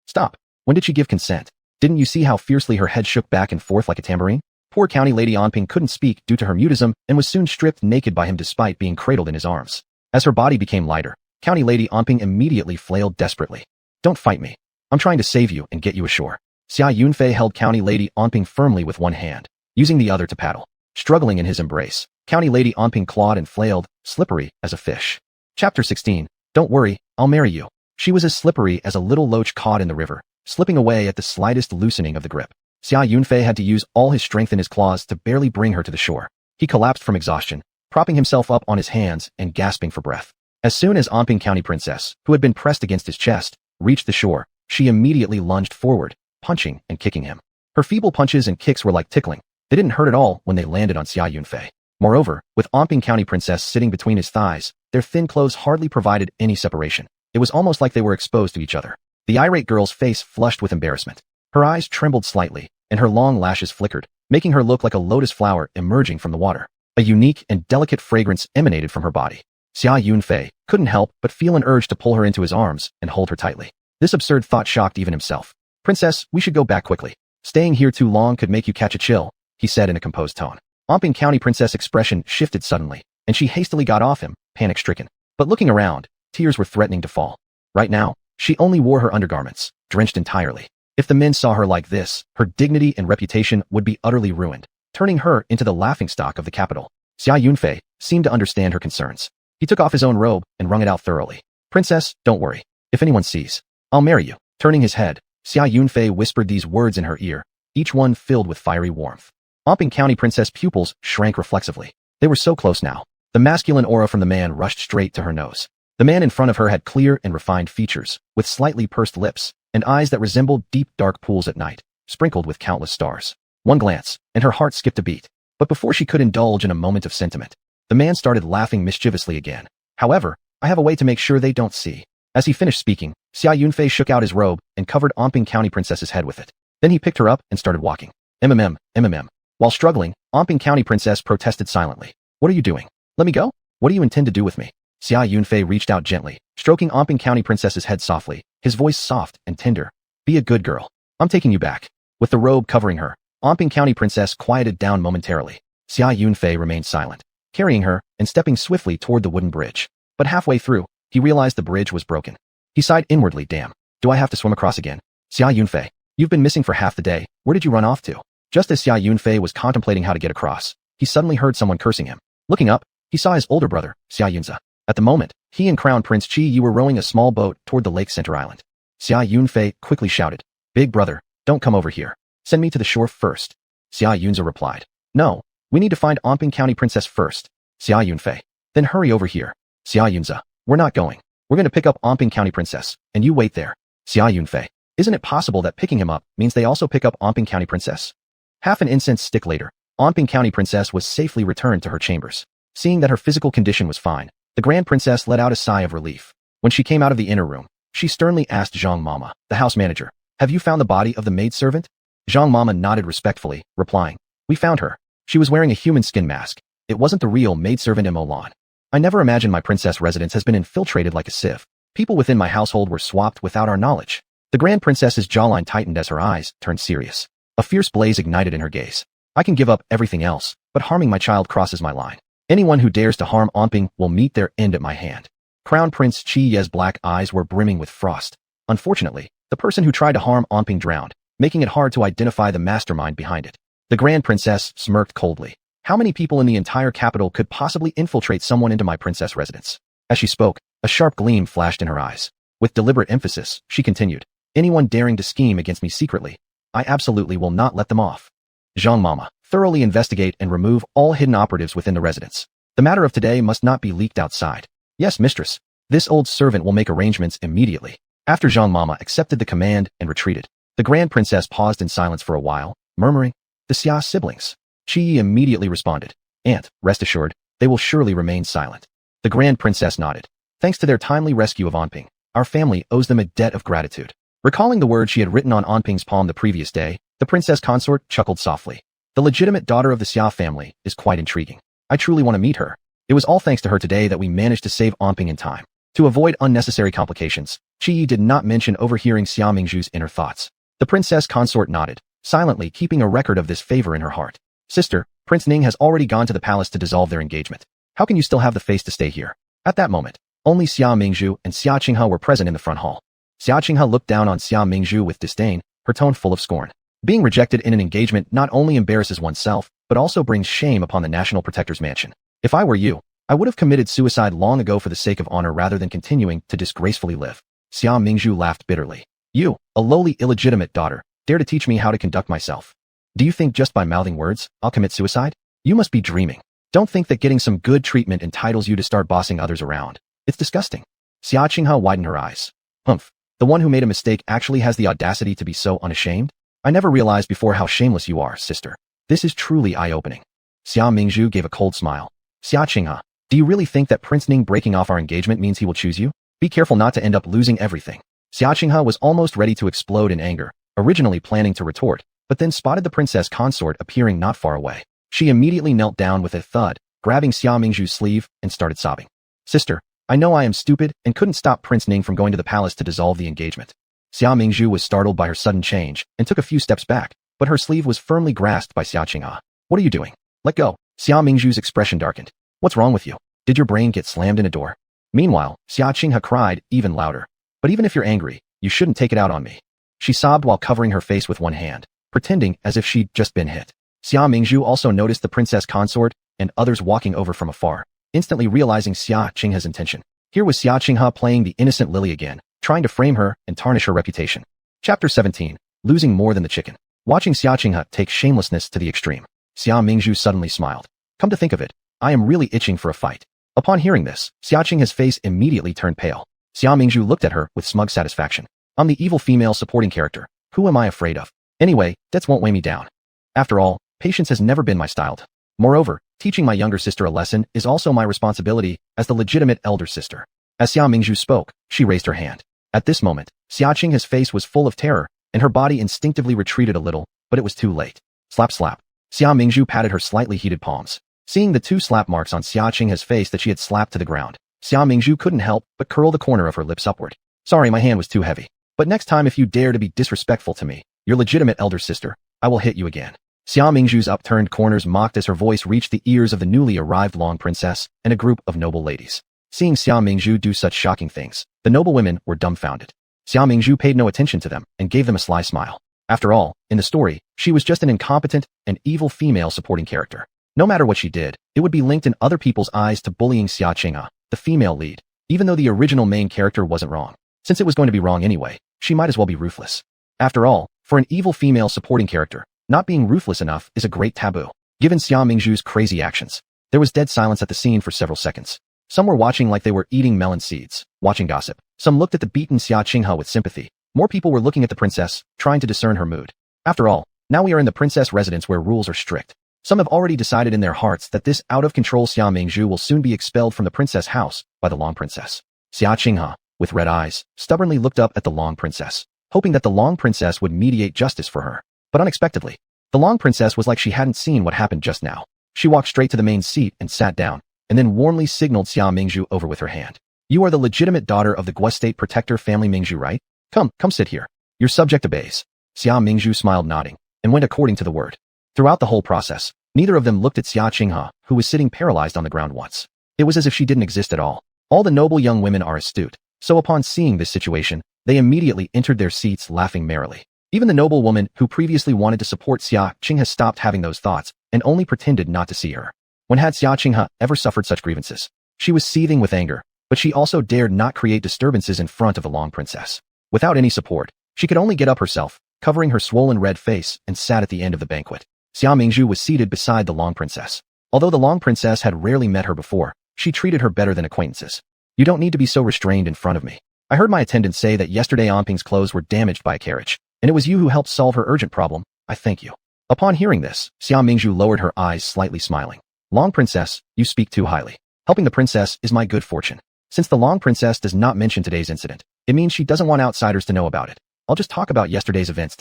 Stop. When did she give consent? Didn't you see how fiercely her head shook back and forth like a tambourine?" Poor County Lady Onping couldn't speak due to her mutism and was soon stripped naked by him despite being cradled in his arms. As her body became lighter, County Lady Onping immediately flailed desperately. "Don't fight me. I'm trying to save you and get you ashore." Xia Yunfei held County Lady Onping firmly with one hand, using the other to paddle. Struggling in his embrace, County Lady Onping clawed and flailed, slippery as a fish. Chapter 16. Don't worry, I'll marry you. She was as slippery as a little loach caught in the river, slipping away at the slightest loosening of the grip. Xia Yunfei had to use all his strength in his claws to barely bring her to the shore. He collapsed from exhaustion, propping himself up on his hands and gasping for breath. As soon as Onping County Princess, who had been pressed against his chest, reached the shore, she immediately lunged forward, punching and kicking him. Her feeble punches and kicks were like tickling. They didn't hurt at all when they landed on Xia Yunfei. Moreover, with Onping County Princess sitting between his thighs, their thin clothes hardly provided any separation. It was almost like they were exposed to each other. The irate girl's face flushed with embarrassment. Her eyes trembled slightly, and her long lashes flickered, making her look like a lotus flower emerging from the water. A unique and delicate fragrance emanated from her body. Xia Yunfei couldn't help but feel an urge to pull her into his arms and hold her tightly. This absurd thought shocked even himself. "Princess, we should go back quickly. Staying here too long could make you catch a chill," he said in a composed tone. Onping County Princess' expression shifted suddenly, and she hastily got off him, panic-stricken. But looking around, tears were threatening to fall. Right now, she only wore her undergarments, drenched entirely. If the men saw her like this, her dignity and reputation would be utterly ruined, turning her into the laughingstock of the capital. Xia Yunfei seemed to understand her concerns. He took off his own robe and wrung it out thoroughly. Princess, don't worry. If anyone sees, I'll marry you. Turning his head, Xia Yunfei whispered these words in her ear, each one filled with fiery warmth. Omping County Princess pupils shrank reflexively. They were so close now. The masculine aura from the man rushed straight to her nose. The man in front of her had clear and refined features, with slightly pursed lips, and eyes that resembled deep dark pools at night, sprinkled with countless stars. One glance, and her heart skipped a beat. But before she could indulge in a moment of sentiment, the man started laughing mischievously again. However, I have a way to make sure they don't see. As he finished speaking, Xia Yunfei shook out his robe and covered Omping County Princess's head with it. Then he picked her up and started walking. MMM. While struggling, Omping County Princess protested silently. What are you doing? Let me go? What do you intend to do with me? Xia Yunfei reached out gently, stroking Omping County Princess's head softly, his voice soft and tender. Be a good girl. I'm taking you back. With the robe covering her, Omping County Princess quieted down momentarily. Xia Yunfei remained silent, carrying her and stepping swiftly toward the wooden bridge. But halfway through, he realized the bridge was broken. He sighed inwardly, damn, do I have to swim across again? Xia Yunfei, you've been missing for half the day, where did you run off to? Just as Xia Yunfei was contemplating how to get across, he suddenly heard someone cursing him. Looking up, he saw his older brother, Xia Yunza. At the moment, he and Crown Prince Qi Yi were rowing a small boat toward the lake center island. Xia Yunfei quickly shouted, Big brother, don't come over here. Send me to the shore first. Xia Yunza replied, No, we need to find Omping County Princess first. Xia Yunfei, then hurry over here. Xia Yunza, we're not going. We're going to pick up Omping County Princess, and you wait there. Xia Yunfei, isn't it possible that picking him up means they also pick up Omping County Princess? Half an incense stick later, Omping County Princess was safely returned to her chambers. Seeing that her physical condition was fine, the Grand Princess let out a sigh of relief. When she came out of the inner room, she sternly asked Zhang Mama, the house manager, Have you found the body of the maidservant? Zhang Mama nodded respectfully, replying, We found her. She was wearing a human skin mask. It wasn't the real maidservant Molan. I never imagined my princess residence has been infiltrated like a sieve. People within my household were swapped without our knowledge. The Grand Princess's jawline tightened as her eyes turned serious. A fierce blaze ignited in her gaze. I can give up everything else, but harming my child crosses my line. Anyone who dares to harm Omping will meet their end at my hand. Crown Prince Qi Ye's black eyes were brimming with frost. Unfortunately, the person who tried to harm Omping drowned, making it hard to identify the mastermind behind it. The Grand Princess smirked coldly. How many people in the entire capital could possibly infiltrate someone into my princess residence? As she spoke, a sharp gleam flashed in her eyes. With deliberate emphasis, she continued, Anyone daring to scheme against me secretly, I absolutely will not let them off. Zhang Mama, thoroughly investigate and remove all hidden operatives within the residence. The matter of today must not be leaked outside. Yes, mistress. This old servant will make arrangements immediately. After Zhang Mama accepted the command and retreated, the Grand Princess paused in silence for a while, murmuring, The Xia siblings. Qi Yi immediately responded, Aunt, rest assured, they will surely remain silent. The Grand Princess nodded. Thanks to their timely rescue of Onping, our family owes them a debt of gratitude. Recalling the words she had written on Onping's palm the previous day, the princess consort chuckled softly. The legitimate daughter of the Xia family is quite intriguing. I truly want to meet her. It was all thanks to her today that we managed to save Onping in time. To avoid unnecessary complications, Qi Yi did not mention overhearing Xia Mingzhu's inner thoughts. The princess consort nodded, silently keeping a record of this favor in her heart. Sister, Prince Ning has already gone to the palace to dissolve their engagement. How can you still have the face to stay here? At that moment, only Xia Mingzhu and Xia Qinghe were present in the front hall. Xia Qinghe looked down on Xia Mingzhu with disdain, her tone full of scorn. Being rejected in an engagement not only embarrasses oneself, but also brings shame upon the National Protector's mansion. If I were you, I would have committed suicide long ago for the sake of honor rather than continuing to disgracefully live. Xia Mingzhu laughed bitterly. You, a lowly illegitimate daughter, dare to teach me how to conduct myself. Do you think just by mouthing words, I'll commit suicide? You must be dreaming. Don't think that getting some good treatment entitles you to start bossing others around. It's disgusting. Xia Qinghe widened her eyes. Humph, the one who made a mistake actually has the audacity to be so unashamed? I never realized before how shameless you are, sister. This is truly eye-opening. Xia Mingzhu gave a cold smile. Xia Qinghe, do you really think that Prince Ning breaking off our engagement means he will choose you? Be careful not to end up losing everything. Xia Qinghe was almost ready to explode in anger, originally planning to retort, but then spotted the princess consort appearing not far away. She immediately knelt down with a thud, grabbing Xia Mingzhu's sleeve, and started sobbing. Sister, I know I am stupid and couldn't stop Prince Ning from going to the palace to dissolve the engagement. Xia Mingzhu was startled by her sudden change and took a few steps back, but her sleeve was firmly grasped by Xia Qinghe. What are you doing? Let go. Xia Mingzhu's expression darkened. What's wrong with you? Did your brain get slammed in a door? Meanwhile, Xia Qinghe cried even louder. But even if you're angry, you shouldn't take it out on me. She sobbed while covering her face with one hand, pretending as if she'd just been hit. Xia Mingzhu also noticed the princess consort and others walking over from afar. instantly realizing Xia Qinghe's intention. Here was Xia Qinghe playing the innocent Lily again, trying to frame her and tarnish her reputation. Chapter 17. Losing more than the chicken. Watching Xia Qinghe take shamelessness to the extreme, Xia Mingzhu suddenly smiled. Come to think of it, I am really itching for a fight. Upon hearing this, Xia Qinghe's face immediately turned pale. Xia Mingzhu looked at her with smug satisfaction. I'm the evil female supporting character. Who am I afraid of? Anyway, debts won't weigh me down. After all, patience has never been my style. Moreover, teaching my younger sister a lesson is also my responsibility as the legitimate elder sister. As Xia Mingzhu spoke, she raised her hand. At this moment, Xia Qinghe's face was full of terror, and her body instinctively retreated a little, but it was too late. Slap slap. Xia Mingzhu patted her slightly heated palms. Seeing the 2 slap marks on Xia Qinghe's face that she had slapped to the ground, Xia Mingzhu couldn't help but curl the corner of her lips upward. Sorry, my hand was too heavy. But next time if you dare to be disrespectful to me, your legitimate elder sister, I will hit you again. Xia Mingzhu's upturned corners mocked as her voice reached the ears of the newly arrived Long Princess and a group of noble ladies. Seeing Xia Mingzhu do such shocking things, the noble women were dumbfounded. Xia Mingzhu paid no attention to them and gave them a sly smile. After all, in the story, she was just an incompetent and evil female supporting character. No matter what she did, it would be linked in other people's eyes to bullying Xia Qinghe, the female lead, even though the original main character wasn't wrong. Since it was going to be wrong anyway, she might as well be ruthless. After all, for an evil female supporting character, not being ruthless enough is a great taboo. Given Xia Mingzhu's crazy actions, there was dead silence at the scene for several seconds. Some were watching like they were eating melon seeds, watching gossip. Some looked at the beaten Xia Qinghe with sympathy. More people were looking at the princess, trying to discern her mood. After all, now we are in the princess residence where rules are strict. Some have already decided in their hearts that this out-of-control Xia Mingzhu will soon be expelled from the princess house by the Long Princess. Xia Qinghe, with red eyes, stubbornly looked up at the Long Princess, hoping that the Long Princess would mediate justice for her. But unexpectedly, the Long Princess was like she hadn't seen what happened just now. She walked straight to the main seat and sat down, and then warmly signaled Xia Mingzhu over with her hand. You are the legitimate daughter of the Guo State Protector family Mingzhu, right? Come sit here. Your subject obeys. Xia Mingzhu smiled nodding, and went according to the word. Throughout the whole process, neither of them looked at Xia Qinghe, who was sitting paralyzed on the ground once. It was as if she didn't exist at all. All the noble young women are astute, so upon seeing this situation, they immediately entered their seats laughing merrily. Even the noble woman who previously wanted to support Xia Qinghe stopped having those thoughts and only pretended not to see her. When had Xia Qinghe ever suffered such grievances? She was seething with anger, but she also dared not create disturbances in front of the Long Princess. Without any support, she could only get up herself, covering her swollen red face, and sat at the end of the banquet. Xia Mingzhu was seated beside the Long Princess. Although the Long Princess had rarely met her before, she treated her better than acquaintances. You don't need to be so restrained in front of me. I heard my attendant say that yesterday Anping's clothes were damaged by a carriage, and it was you who helped solve her urgent problem. I thank you. Upon hearing this, Xia Mingzhu lowered her eyes, slightly smiling. Long Princess, you speak too highly. Helping the princess is my good fortune. Since the Long Princess does not mention today's incident, it means she doesn't want outsiders to know about it. I'll just talk about yesterday's events.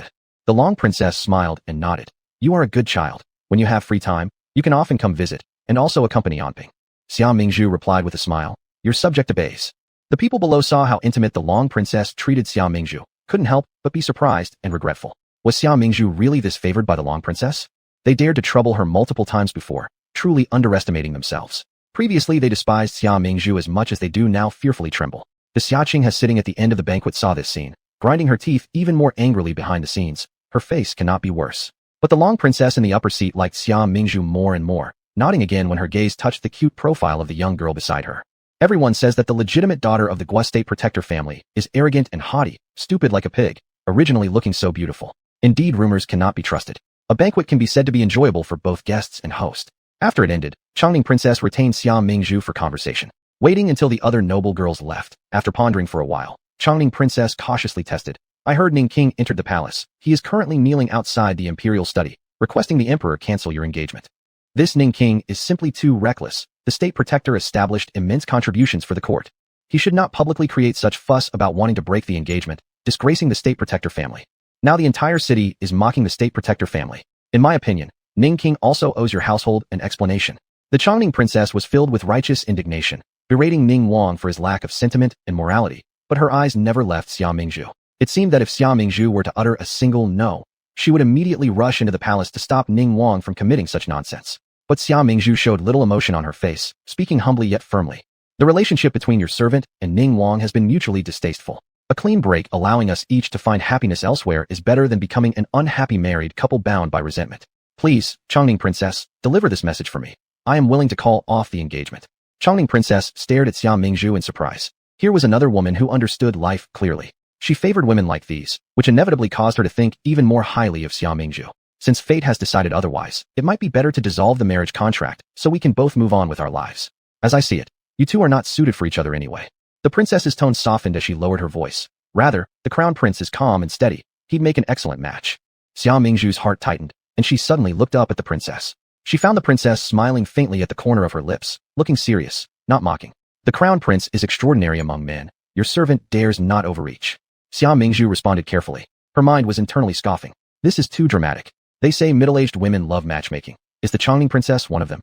The Long Princess smiled and nodded. You are a good child. When you have free time, you can often come visit, and also accompany Anping. Xia Mingzhu replied with a smile. Your subject obeys. The people below saw how intimate the Long Princess treated Xia Mingzhu, couldn't help but be surprised and regretful. Was Xia Mingzhu really this favored by the Long Princess? They dared to trouble her multiple times before, truly underestimating themselves. Previously they despised Xia Mingzhu as much as they do now fearfully tremble. The Xia Qinghe sitting at the end of the banquet saw this scene, grinding her teeth even more angrily behind the scenes. Her face cannot be worse. But the Long Princess in the upper seat liked Xia Mingzhu more and more, nodding again when her gaze touched the cute profile of the young girl beside her. Everyone says that the legitimate daughter of the Guo State Protector family is arrogant and haughty, stupid like a pig, originally looking so beautiful. Indeed, rumors cannot be trusted. A banquet can be said to be enjoyable for both guests and host. After it ended, Changning Princess retained Xia Mingzhu for conversation, waiting until the other noble girls left. After pondering for a while, Changning Princess cautiously tested. I heard Ning King entered the palace. He is currently kneeling outside the imperial study, requesting the emperor cancel your engagement. This Ning King is simply too reckless. The state protector established immense contributions for the court. He should not publicly create such fuss about wanting to break the engagement, disgracing the state protector family. Now the entire city is mocking the state protector family. In my opinion, Ning King also owes your household an explanation. The Changning Princess was filled with righteous indignation, berating Ning Wang for his lack of sentiment and morality, but her eyes never left Xia Mingzhu. It seemed that if Xia Mingzhu were to utter a single no, she would immediately rush into the palace to stop Ning Wang from committing such nonsense. But Xia Mingzhu showed little emotion on her face, speaking humbly yet firmly. The relationship between your servant and Ning Wang has been mutually distasteful. A clean break allowing us each to find happiness elsewhere is better than becoming an unhappy married couple bound by resentment. Please, Changning Princess, deliver this message for me. I am willing to call off the engagement. Chongning princess stared at Xia Mingzhu in surprise. Here was another woman who understood life clearly. She favored women like these, which inevitably caused her to think even more highly of Xia Mingzhu. Since fate has decided otherwise, it might be better to dissolve the marriage contract so we can both move on with our lives. As I see it, you two are not suited for each other anyway. The princess's tone softened as she lowered her voice. Rather, the crown prince is calm and steady. He'd make an excellent match. Xia Mingzhu's heart tightened, and she suddenly looked up at the princess. She found the princess smiling faintly at the corner of her lips, looking serious, not mocking. The crown prince is extraordinary among men. Your servant dares not overreach. Xia Mingzhu responded carefully. Her mind was internally scoffing. This is too dramatic. They say middle-aged women love matchmaking. Is the Chongning princess one of them?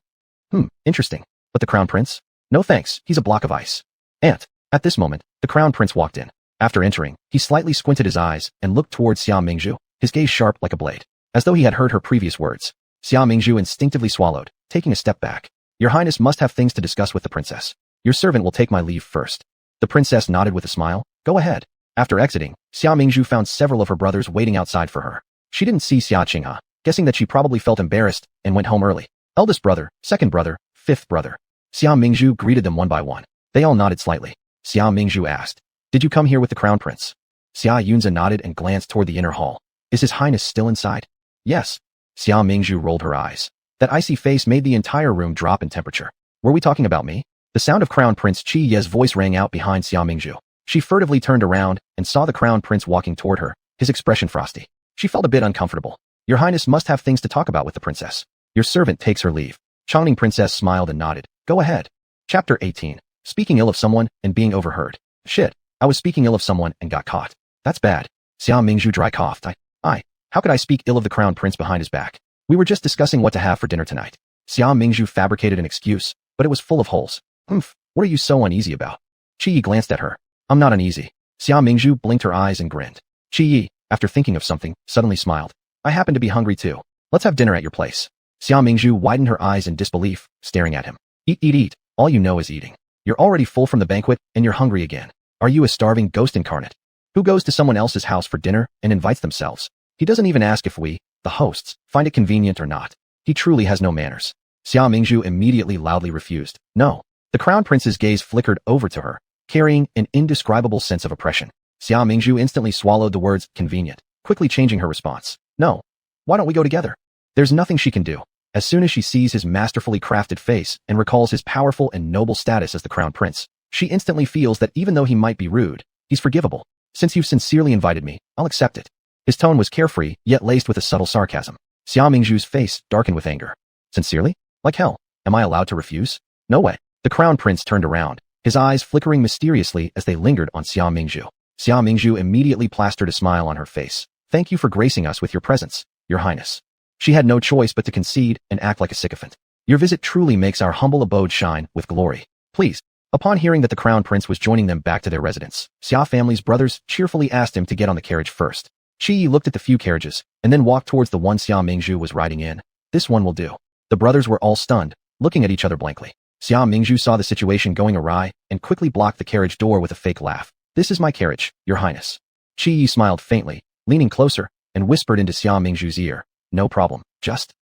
Interesting. But the crown prince? No thanks, he's a block of ice. Aunt. At this moment, the crown prince walked in. After entering, he slightly squinted his eyes and looked towards Xia Mingzhu, his gaze sharp like a blade. As though he had heard her previous words, Xia Mingzhu instinctively swallowed, taking a step back. Your Highness must have things to discuss with the princess. Your servant will take my leave first. The princess nodded with a smile. Go ahead. After exiting, Xia Mingzhu found several of her brothers waiting outside for her. She didn't see Xia Qinghe, guessing that she probably felt embarrassed, and went home early. Eldest brother, second brother, fifth brother. Xia Mingzhu greeted them one by one. They all nodded slightly. Xia Mingzhu asked, Did you come here with the crown prince? Xia Yunze nodded and glanced toward the inner hall. Is his highness still inside? Yes. Xia Mingzhu rolled her eyes. That icy face made the entire room drop in temperature. Were we talking about me? The sound of Crown Prince Qi Ye's voice rang out behind Xia Mingzhu. She furtively turned around and saw the crown prince walking toward her, his expression frosty. She felt a bit uncomfortable. Your Highness must have things to talk about with the princess. Your servant takes her leave. Chongning princess smiled and nodded. Go ahead. Chapter 18. Speaking ill of someone and being overheard. Shit. I was speaking ill of someone and got caught. That's bad. Xia Mingzhu dry coughed. How could I speak ill of the crown prince behind his back? We were just discussing what to have for dinner tonight. Xia Mingzhu fabricated an excuse, but it was full of holes. What are you so uneasy about? Qi Yi glanced at her. I'm not uneasy. Xia Mingzhu blinked her eyes and grinned. Qi Yi, after thinking of something, suddenly smiled. I happen to be hungry too. Let's have dinner at your place. Xia Mingzhu widened her eyes in disbelief, staring at him. Eat. All you know is eating. You're already full from the banquet, and you're hungry again. Are you a starving ghost incarnate? Who goes to someone else's house for dinner and invites themselves? He doesn't even ask if we, the hosts, find it convenient or not. He truly has no manners. Xia Mingzhu immediately loudly refused. No. The crown prince's gaze flickered over to her, carrying an indescribable sense of oppression. Xia Mingzhu instantly swallowed the words convenient, quickly changing her response. No. Why don't we go together? There's nothing she can do. As soon as she sees his masterfully crafted face and recalls his powerful and noble status as the crown prince, she instantly feels that even though he might be rude, he's forgivable. Since you've sincerely invited me, I'll accept it. His tone was carefree, yet laced with a subtle sarcasm. Xia Mingzhu's face darkened with anger. Sincerely? Like hell. Am I allowed to refuse? No way. The crown prince turned around, his eyes flickering mysteriously as they lingered on Xia Mingzhu. Xia Mingzhu immediately plastered a smile on her face. Thank you for gracing us with your presence, Your Highness. She had no choice but to concede and act like a sycophant. Your visit truly makes our humble abode shine with glory. Please. Upon hearing that the crown prince was joining them back to their residence, Xia family's brothers cheerfully asked him to get on the carriage first. Qi Yi looked at the few carriages, and then walked towards the one Xia Mingzhu was riding in. This one will do. The brothers were all stunned, looking at each other blankly. Xia Mingzhu saw the situation going awry, and quickly blocked the carriage door with a fake laugh. This is my carriage, Your Highness. Qi Yi smiled faintly, leaning closer, and whispered into Xia Mingzhu's ear. No problem,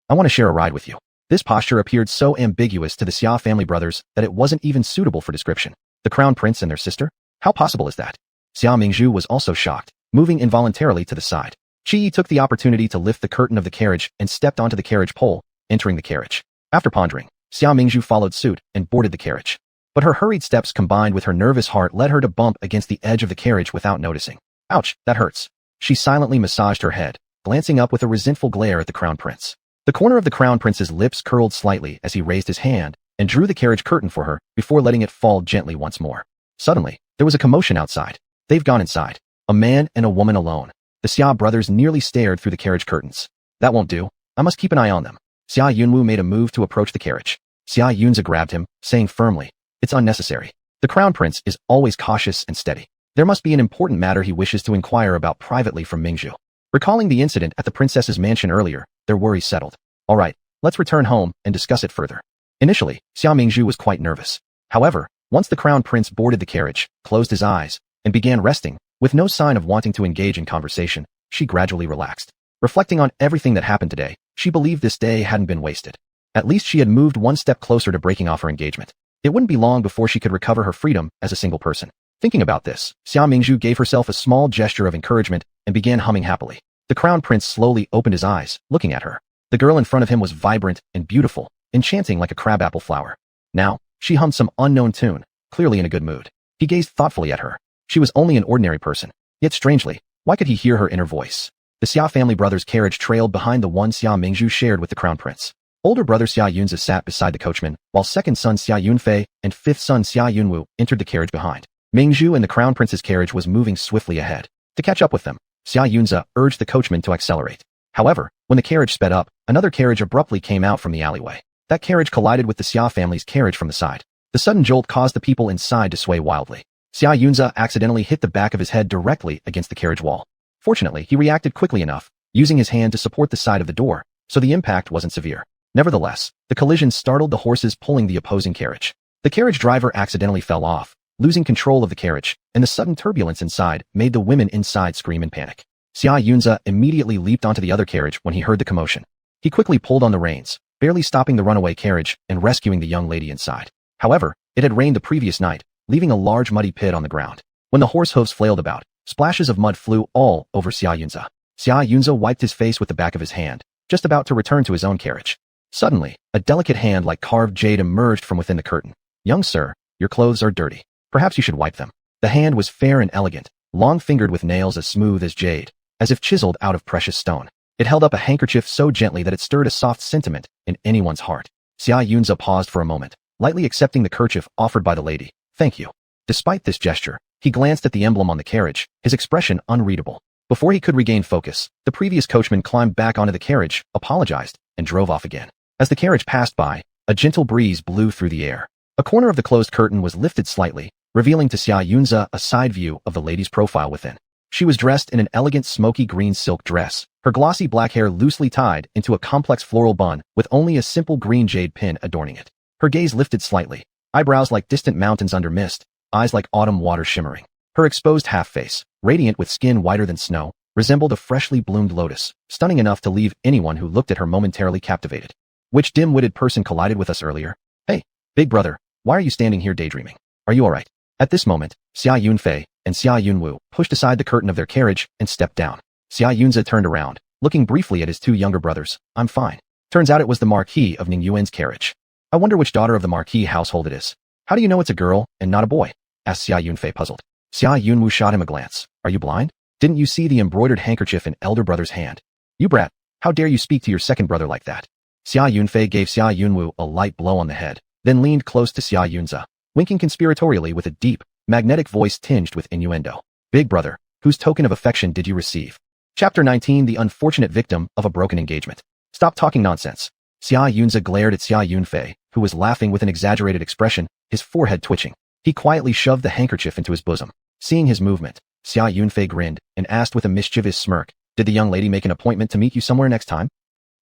I want to share a ride with you. This posture appeared so ambiguous to the Xia family brothers that it wasn't even suitable for description. The crown prince and their sister? How possible is that? Xia Mingzhu was also shocked, moving involuntarily to the side. Qi Yi took the opportunity to lift the curtain of the carriage and stepped onto the carriage pole, entering the carriage. After pondering, Xia Mingzhu followed suit and boarded the carriage. But her hurried steps combined with her nervous heart led her to bump against the edge of the carriage without noticing. Ouch, that hurts. She silently massaged her head, glancing up with a resentful glare at the crown prince. The corner of the crown prince's lips curled slightly as he raised his hand and drew the carriage curtain for her before letting it fall gently once more. Suddenly, there was a commotion outside. They've gone inside. A man and a woman alone. The Xia brothers nearly stared through the carriage curtains. That won't do. I must keep an eye on them. Xia Yunwu made a move to approach the carriage. Xia Yunze grabbed him, saying firmly, It's unnecessary. The crown prince is always cautious and steady. There must be an important matter he wishes to inquire about privately from Mingzhu. Recalling the incident at the princess's mansion earlier, their worries settled. All right, let's return home and discuss it further. Initially, Xia Mingzhu was quite nervous. However, once the crown prince boarded the carriage, closed his eyes, and began resting, with no sign of wanting to engage in conversation, she gradually relaxed. Reflecting on everything that happened today, she believed this day hadn't been wasted. At least she had moved one step closer to breaking off her engagement. It wouldn't be long before she could recover her freedom as a single person. Thinking about this, Xia Mingzhu gave herself a small gesture of encouragement and began humming happily. The crown prince slowly opened his eyes, looking at her. The girl in front of him was vibrant and beautiful, enchanting like a crabapple flower. Now, she hummed some unknown tune, clearly in a good mood. He gazed thoughtfully at her. She was only an ordinary person. Yet strangely, why could he hear her inner voice? The Xia family brothers' carriage trailed behind the one Xia Mingzhu shared with the crown prince. Older brother Xia Yunzi sat beside the coachman, while second son Xia Yunfei and fifth son Xia Yunwu entered the carriage behind. Mingzhu and the crown prince's carriage was moving swiftly ahead. To catch up with them, Xia Yunzi urged the coachman to accelerate. However, when the carriage sped up, another carriage abruptly came out from the alleyway. That carriage collided with the Xia family's carriage from the side. The sudden jolt caused the people inside to sway wildly. Xia Yunzi accidentally hit the back of his head directly against the carriage wall. Fortunately, he reacted quickly enough, using his hand to support the side of the door, so the impact wasn't severe. Nevertheless, the collision startled the horses pulling the opposing carriage. The carriage driver accidentally fell off, losing control of the carriage, and the sudden turbulence inside made the women inside scream in panic. Xia Yunzi immediately leaped onto the other carriage when he heard the commotion. He quickly pulled on the reins, barely stopping the runaway carriage and rescuing the young lady inside. However, it had rained the previous night, leaving a large muddy pit on the ground. When the horse hooves flailed about, splashes of mud flew all over Xia Yunzi. Xia Yunzi wiped his face with the back of his hand, just about to return to his own carriage. Suddenly, a delicate hand like carved jade emerged from within the curtain. "Young sir, your clothes are dirty. Perhaps you should wipe them." The hand was fair and elegant, long-fingered with nails as smooth as jade, as if chiseled out of precious stone. It held up a handkerchief so gently that it stirred a soft sentiment in anyone's heart. Xia Yunzi paused for a moment, lightly accepting the kerchief offered by the lady. "Thank you." Despite this gesture, he glanced at the emblem on the carriage, his expression unreadable. Before he could regain focus, the previous coachman climbed back onto the carriage, apologized, and drove off again. As the carriage passed by, a gentle breeze blew through the air. A corner of the closed curtain was lifted slightly, revealing to Xia Yunzi a side view of the lady's profile within. She was dressed in an elegant smoky green silk dress, her glossy black hair loosely tied into a complex floral bun with only a simple green jade pin adorning it. Her gaze lifted slightly, eyebrows like distant mountains under mist, eyes like autumn water shimmering. Her exposed half-face, radiant with skin whiter than snow, resembled a freshly bloomed lotus, stunning enough to leave anyone who looked at her momentarily captivated. Which dim-witted person collided with us earlier? Hey, big brother, why are you standing here daydreaming? Are you alright? At this moment, Xia Yunfei and Xia Yunwu pushed aside the curtain of their carriage and stepped down. Xia Yunzi turned around, looking briefly at his two younger brothers. "I'm fine." Turns out it was the Marquis of Ning Yuan's carriage. "I wonder which daughter of the Marquis household it is." "How do you know it's a girl and not a boy?" asked Xia Yunfei puzzled. Xia Yunwu shot him a glance. "Are you blind? Didn't you see the embroidered handkerchief in elder brother's hand? You brat, how dare you speak to your second brother like that?" Xia Yunfei gave Xia Yunwu a light blow on the head, then leaned close to Xia Yunzi, winking conspiratorially with a deep, magnetic voice tinged with innuendo. "Big brother, whose token of affection did you receive?" Chapter 19: The unfortunate victim of a broken engagement. "Stop talking nonsense." Xia Yunzi glared at Xia Yunfei, who was laughing with an exaggerated expression, his forehead twitching. He quietly shoved the handkerchief into his bosom. Seeing his movement, Xia Yunfei grinned and asked with a mischievous smirk, "Did the young lady make an appointment to meet you somewhere next time?"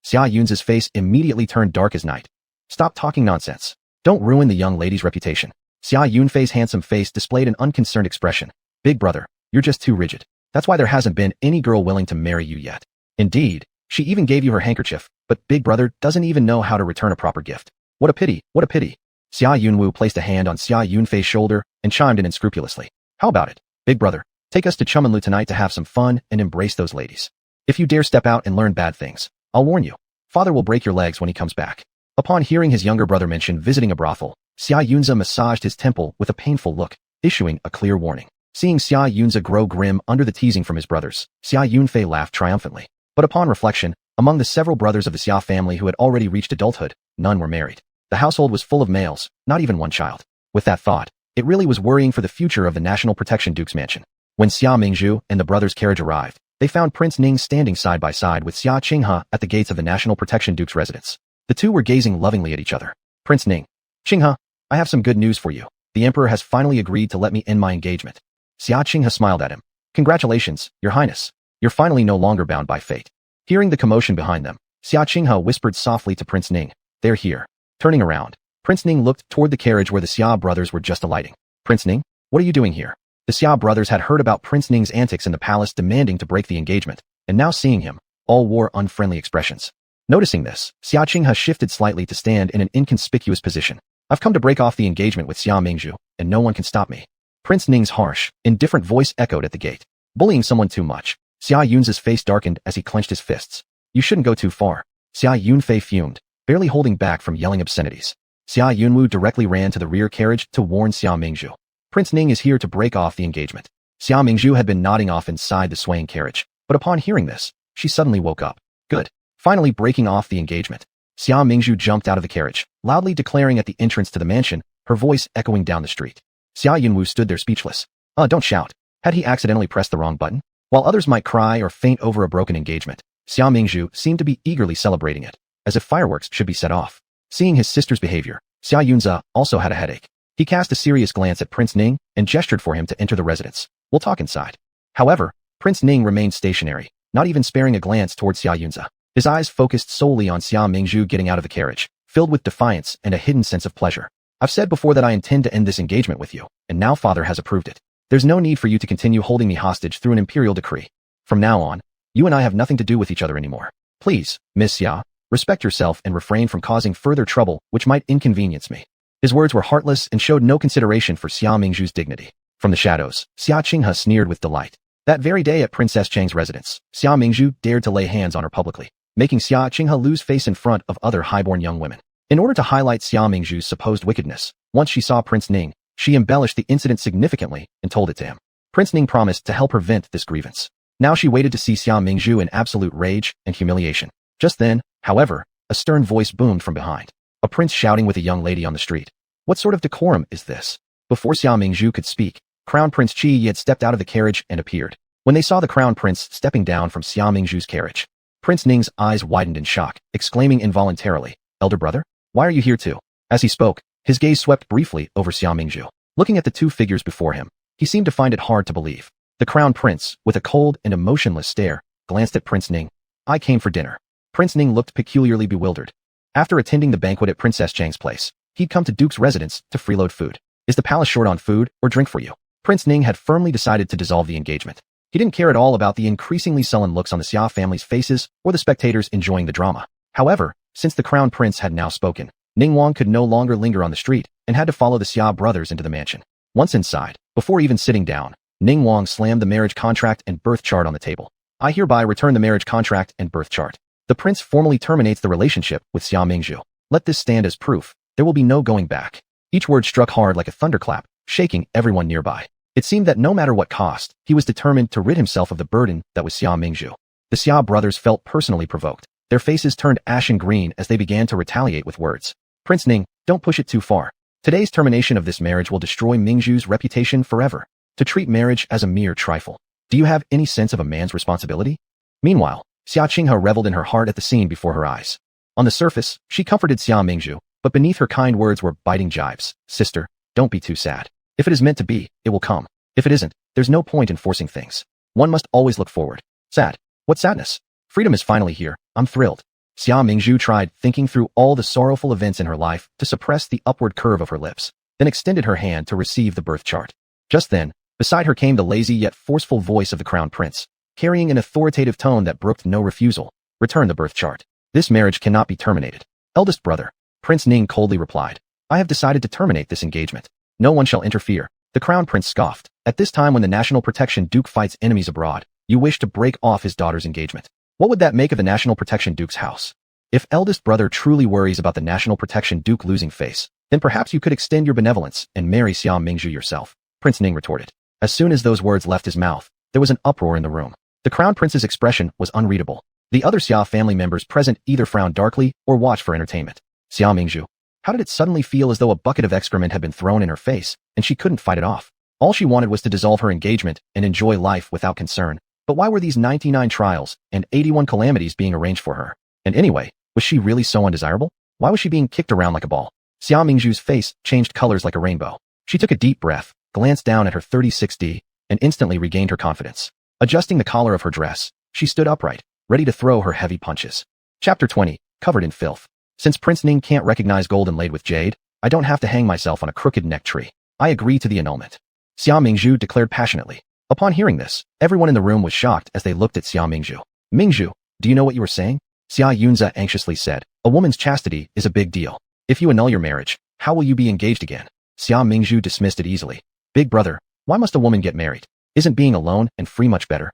Xia Yunzi's face immediately turned dark as night. "Stop talking nonsense. Don't ruin the young lady's reputation." Xia Yunfei's handsome face displayed an unconcerned expression. "Big brother, you're just too rigid. That's why there hasn't been any girl willing to marry you yet. Indeed, she even gave you her handkerchief, but big brother doesn't even know how to return a proper gift. What a pity, what a pity." Xia Yunwu placed a hand on Xia Yunfei's shoulder and chimed in unscrupulously. "How about it, big brother? Take us to Chumanlu tonight to have some fun and embrace those ladies. If you dare step out and learn bad things, I'll warn you. Father will break your legs when he comes back." Upon hearing his younger brother mention visiting a brothel, Xia Yunzi massaged his temple with a painful look, issuing a clear warning. Seeing Xia Yunzi grow grim under the teasing from his brothers, Xia Yunfei laughed triumphantly. But upon reflection, among the several brothers of the Xia family who had already reached adulthood, none were married. The household was full of males, not even one child. With that thought, it really was worrying for the future of the National Protection Duke's mansion. When Xia Mingzhu and the brothers' carriage arrived, they found Prince Ning standing side by side with Xia Qinghe at the gates of the National Protection Duke's residence. The two were gazing lovingly at each other. "Prince Ning, Qinghe, I have some good news for you. The emperor has finally agreed to let me end my engagement." Xia Qinghe smiled at him. "Congratulations, your highness. You're finally no longer bound by fate." Hearing the commotion behind them, Xia Qinghe whispered softly to Prince Ning, "They're here." Turning around, Prince Ning looked toward the carriage where the Xia brothers were just alighting. "Prince Ning, what are you doing here?" The Xia brothers had heard about Prince Ning's antics in the palace demanding to break the engagement, and now seeing him, all wore unfriendly expressions. Noticing this, Xia Qinghe shifted slightly to stand in an inconspicuous position. I've come to break off the engagement with Xia Mingzhu, and no one can stop me. Prince Ning's harsh, indifferent voice echoed at the gate. Bullying someone too much. Xia Yun's face darkened as he clenched his fists. You shouldn't go too far. Xia Yunfei fumed, barely holding back from yelling obscenities. Xia Yunwu directly ran to the rear carriage to warn Xia Mingzhu. Prince Ning is here to break off the engagement. Xia Mingzhu had been nodding off inside the swaying carriage, but upon hearing this, she suddenly woke up. Good. Finally breaking off the engagement. Xia Mingzhu jumped out of the carriage, loudly declaring at the entrance to the mansion, her voice echoing down the street. Xia Yunwu stood there speechless. Don't shout. Had he accidentally pressed the wrong button? While others might cry or faint over a broken engagement, Xia Mingzhu seemed to be eagerly celebrating it, as if fireworks should be set off. Seeing his sister's behavior, Xia Yunza also had a headache. He cast a serious glance at Prince Ning and gestured for him to enter the residence. We'll talk inside. However, Prince Ning remained stationary, not even sparing a glance towards Xia Yunza. His eyes focused solely on Xia Mingzhu getting out of the carriage, filled with defiance and a hidden sense of pleasure. I've said before that I intend to end this engagement with you, and now Father has approved it. There's no need for you to continue holding me hostage through an imperial decree. From now on, you and I have nothing to do with each other anymore. Please, Miss Xia, respect yourself and refrain from causing further trouble which might inconvenience me. His words were heartless and showed no consideration for Xia Mingzhu's dignity. From the shadows, Xia Qinghe sneered with delight. That very day at Princess Cheng's residence, Xia Mingzhu dared to lay hands on her publicly, making Xia Qinghe lose face in front of other highborn young women. In order to highlight Xia Mingzhu's supposed wickedness, once she saw Prince Ning, she embellished the incident significantly and told it to him. Prince Ning promised to help her vent this grievance. Now she waited to see Xia Mingzhu in absolute rage and humiliation. Just then, however, a stern voice boomed from behind. A prince shouting with a young lady on the street. What sort of decorum is this? Before Xia Mingzhu could speak, Crown Prince Qi Yi had stepped out of the carriage and appeared. When they saw the Crown Prince stepping down from Xia Mingzhu's carriage, Prince Ning's eyes widened in shock, exclaiming involuntarily, Elder brother? Why are you here too? As he spoke, his gaze swept briefly over Xia Mingzhu. Looking at the two figures before him, he seemed to find it hard to believe. The Crown Prince, with a cold and emotionless stare, glanced at Prince Ning. I came for dinner. Prince Ning looked peculiarly bewildered. After attending the banquet at Princess Cheng's place, he'd come to Duke's residence to freeload food. Is the palace short on food or drink for you? Prince Ning had firmly decided to dissolve the engagement. He didn't care at all about the increasingly sullen looks on the Xia family's faces or the spectators enjoying the drama. However, since the Crown Prince had now spoken, Ning Wang could no longer linger on the street and had to follow the Xia brothers into the mansion. Once inside, before even sitting down, Ning Wang slammed the marriage contract and birth chart on the table. I hereby return the marriage contract and birth chart. The prince formally terminates the relationship with Xia Mingzhu. Let this stand as proof. There will be no going back. Each word struck hard like a thunderclap, shaking everyone nearby. It seemed that no matter what cost, he was determined to rid himself of the burden that was Xia Mingzhu. The Xia brothers felt personally provoked. Their faces turned ashen green as they began to retaliate with words. Prince Ning, don't push it too far. Today's termination of this marriage will destroy Mingzhu's reputation forever. To treat marriage as a mere trifle. Do you have any sense of a man's responsibility? Meanwhile, Xia Qinghe reveled in her heart at the scene before her eyes. On the surface, she comforted Xia Mingzhu, but beneath her kind words were biting jibes. Sister, don't be too sad. If it is meant to be, it will come. If it isn't, there's no point in forcing things. One must always look forward. Sad. What sadness? Freedom is finally here. I'm thrilled. Xia Mingzhu tried thinking through all the sorrowful events in her life to suppress the upward curve of her lips, then extended her hand to receive the birth chart. Just then, beside her came the lazy yet forceful voice of the Crown Prince, carrying an authoritative tone that brooked no refusal. Return the birth chart. This marriage cannot be terminated. Eldest brother, Prince Ning coldly replied. I have decided to terminate this engagement. No one shall interfere. The Crown Prince scoffed. At this time when the National Protection Duke fights enemies abroad, you wish to break off his daughter's engagement. What would that make of the National Protection Duke's house? If eldest brother truly worries about the National Protection Duke losing face, then perhaps you could extend your benevolence and marry Xia Mingzhu yourself, Prince Ning retorted. As soon as those words left his mouth, there was an uproar in the room. The Crown Prince's expression was unreadable. The other Xia family members present either frowned darkly or watched for entertainment. Xia Mingzhu. How did it suddenly feel as though a bucket of excrement had been thrown in her face, and she couldn't fight it off? All she wanted was to dissolve her engagement and enjoy life without concern. But why were these 99 trials and 81 calamities being arranged for her? And anyway, was she really so undesirable? Why was she being kicked around like a ball? Xia Mingzhu's face changed colors like a rainbow. She took a deep breath, glanced down at her 36D, and instantly regained her confidence. Adjusting the collar of her dress, she stood upright, ready to throw her heavy punches. Chapter 20, Covered in Filth. Since Prince Ning can't recognize gold inlaid with jade, I don't have to hang myself on a crooked neck tree. I agree to the annulment. Xia Mingzhu declared passionately. Upon hearing this, everyone in the room was shocked as they looked at Xia Mingzhu. Mingzhu, do you know what you were saying? Xia Yunza anxiously said. A woman's chastity is a big deal. If you annul your marriage, How will you be engaged again? Xia Mingzhu dismissed it easily. Big brother, why must a woman get married? Isn't being alone and free much better?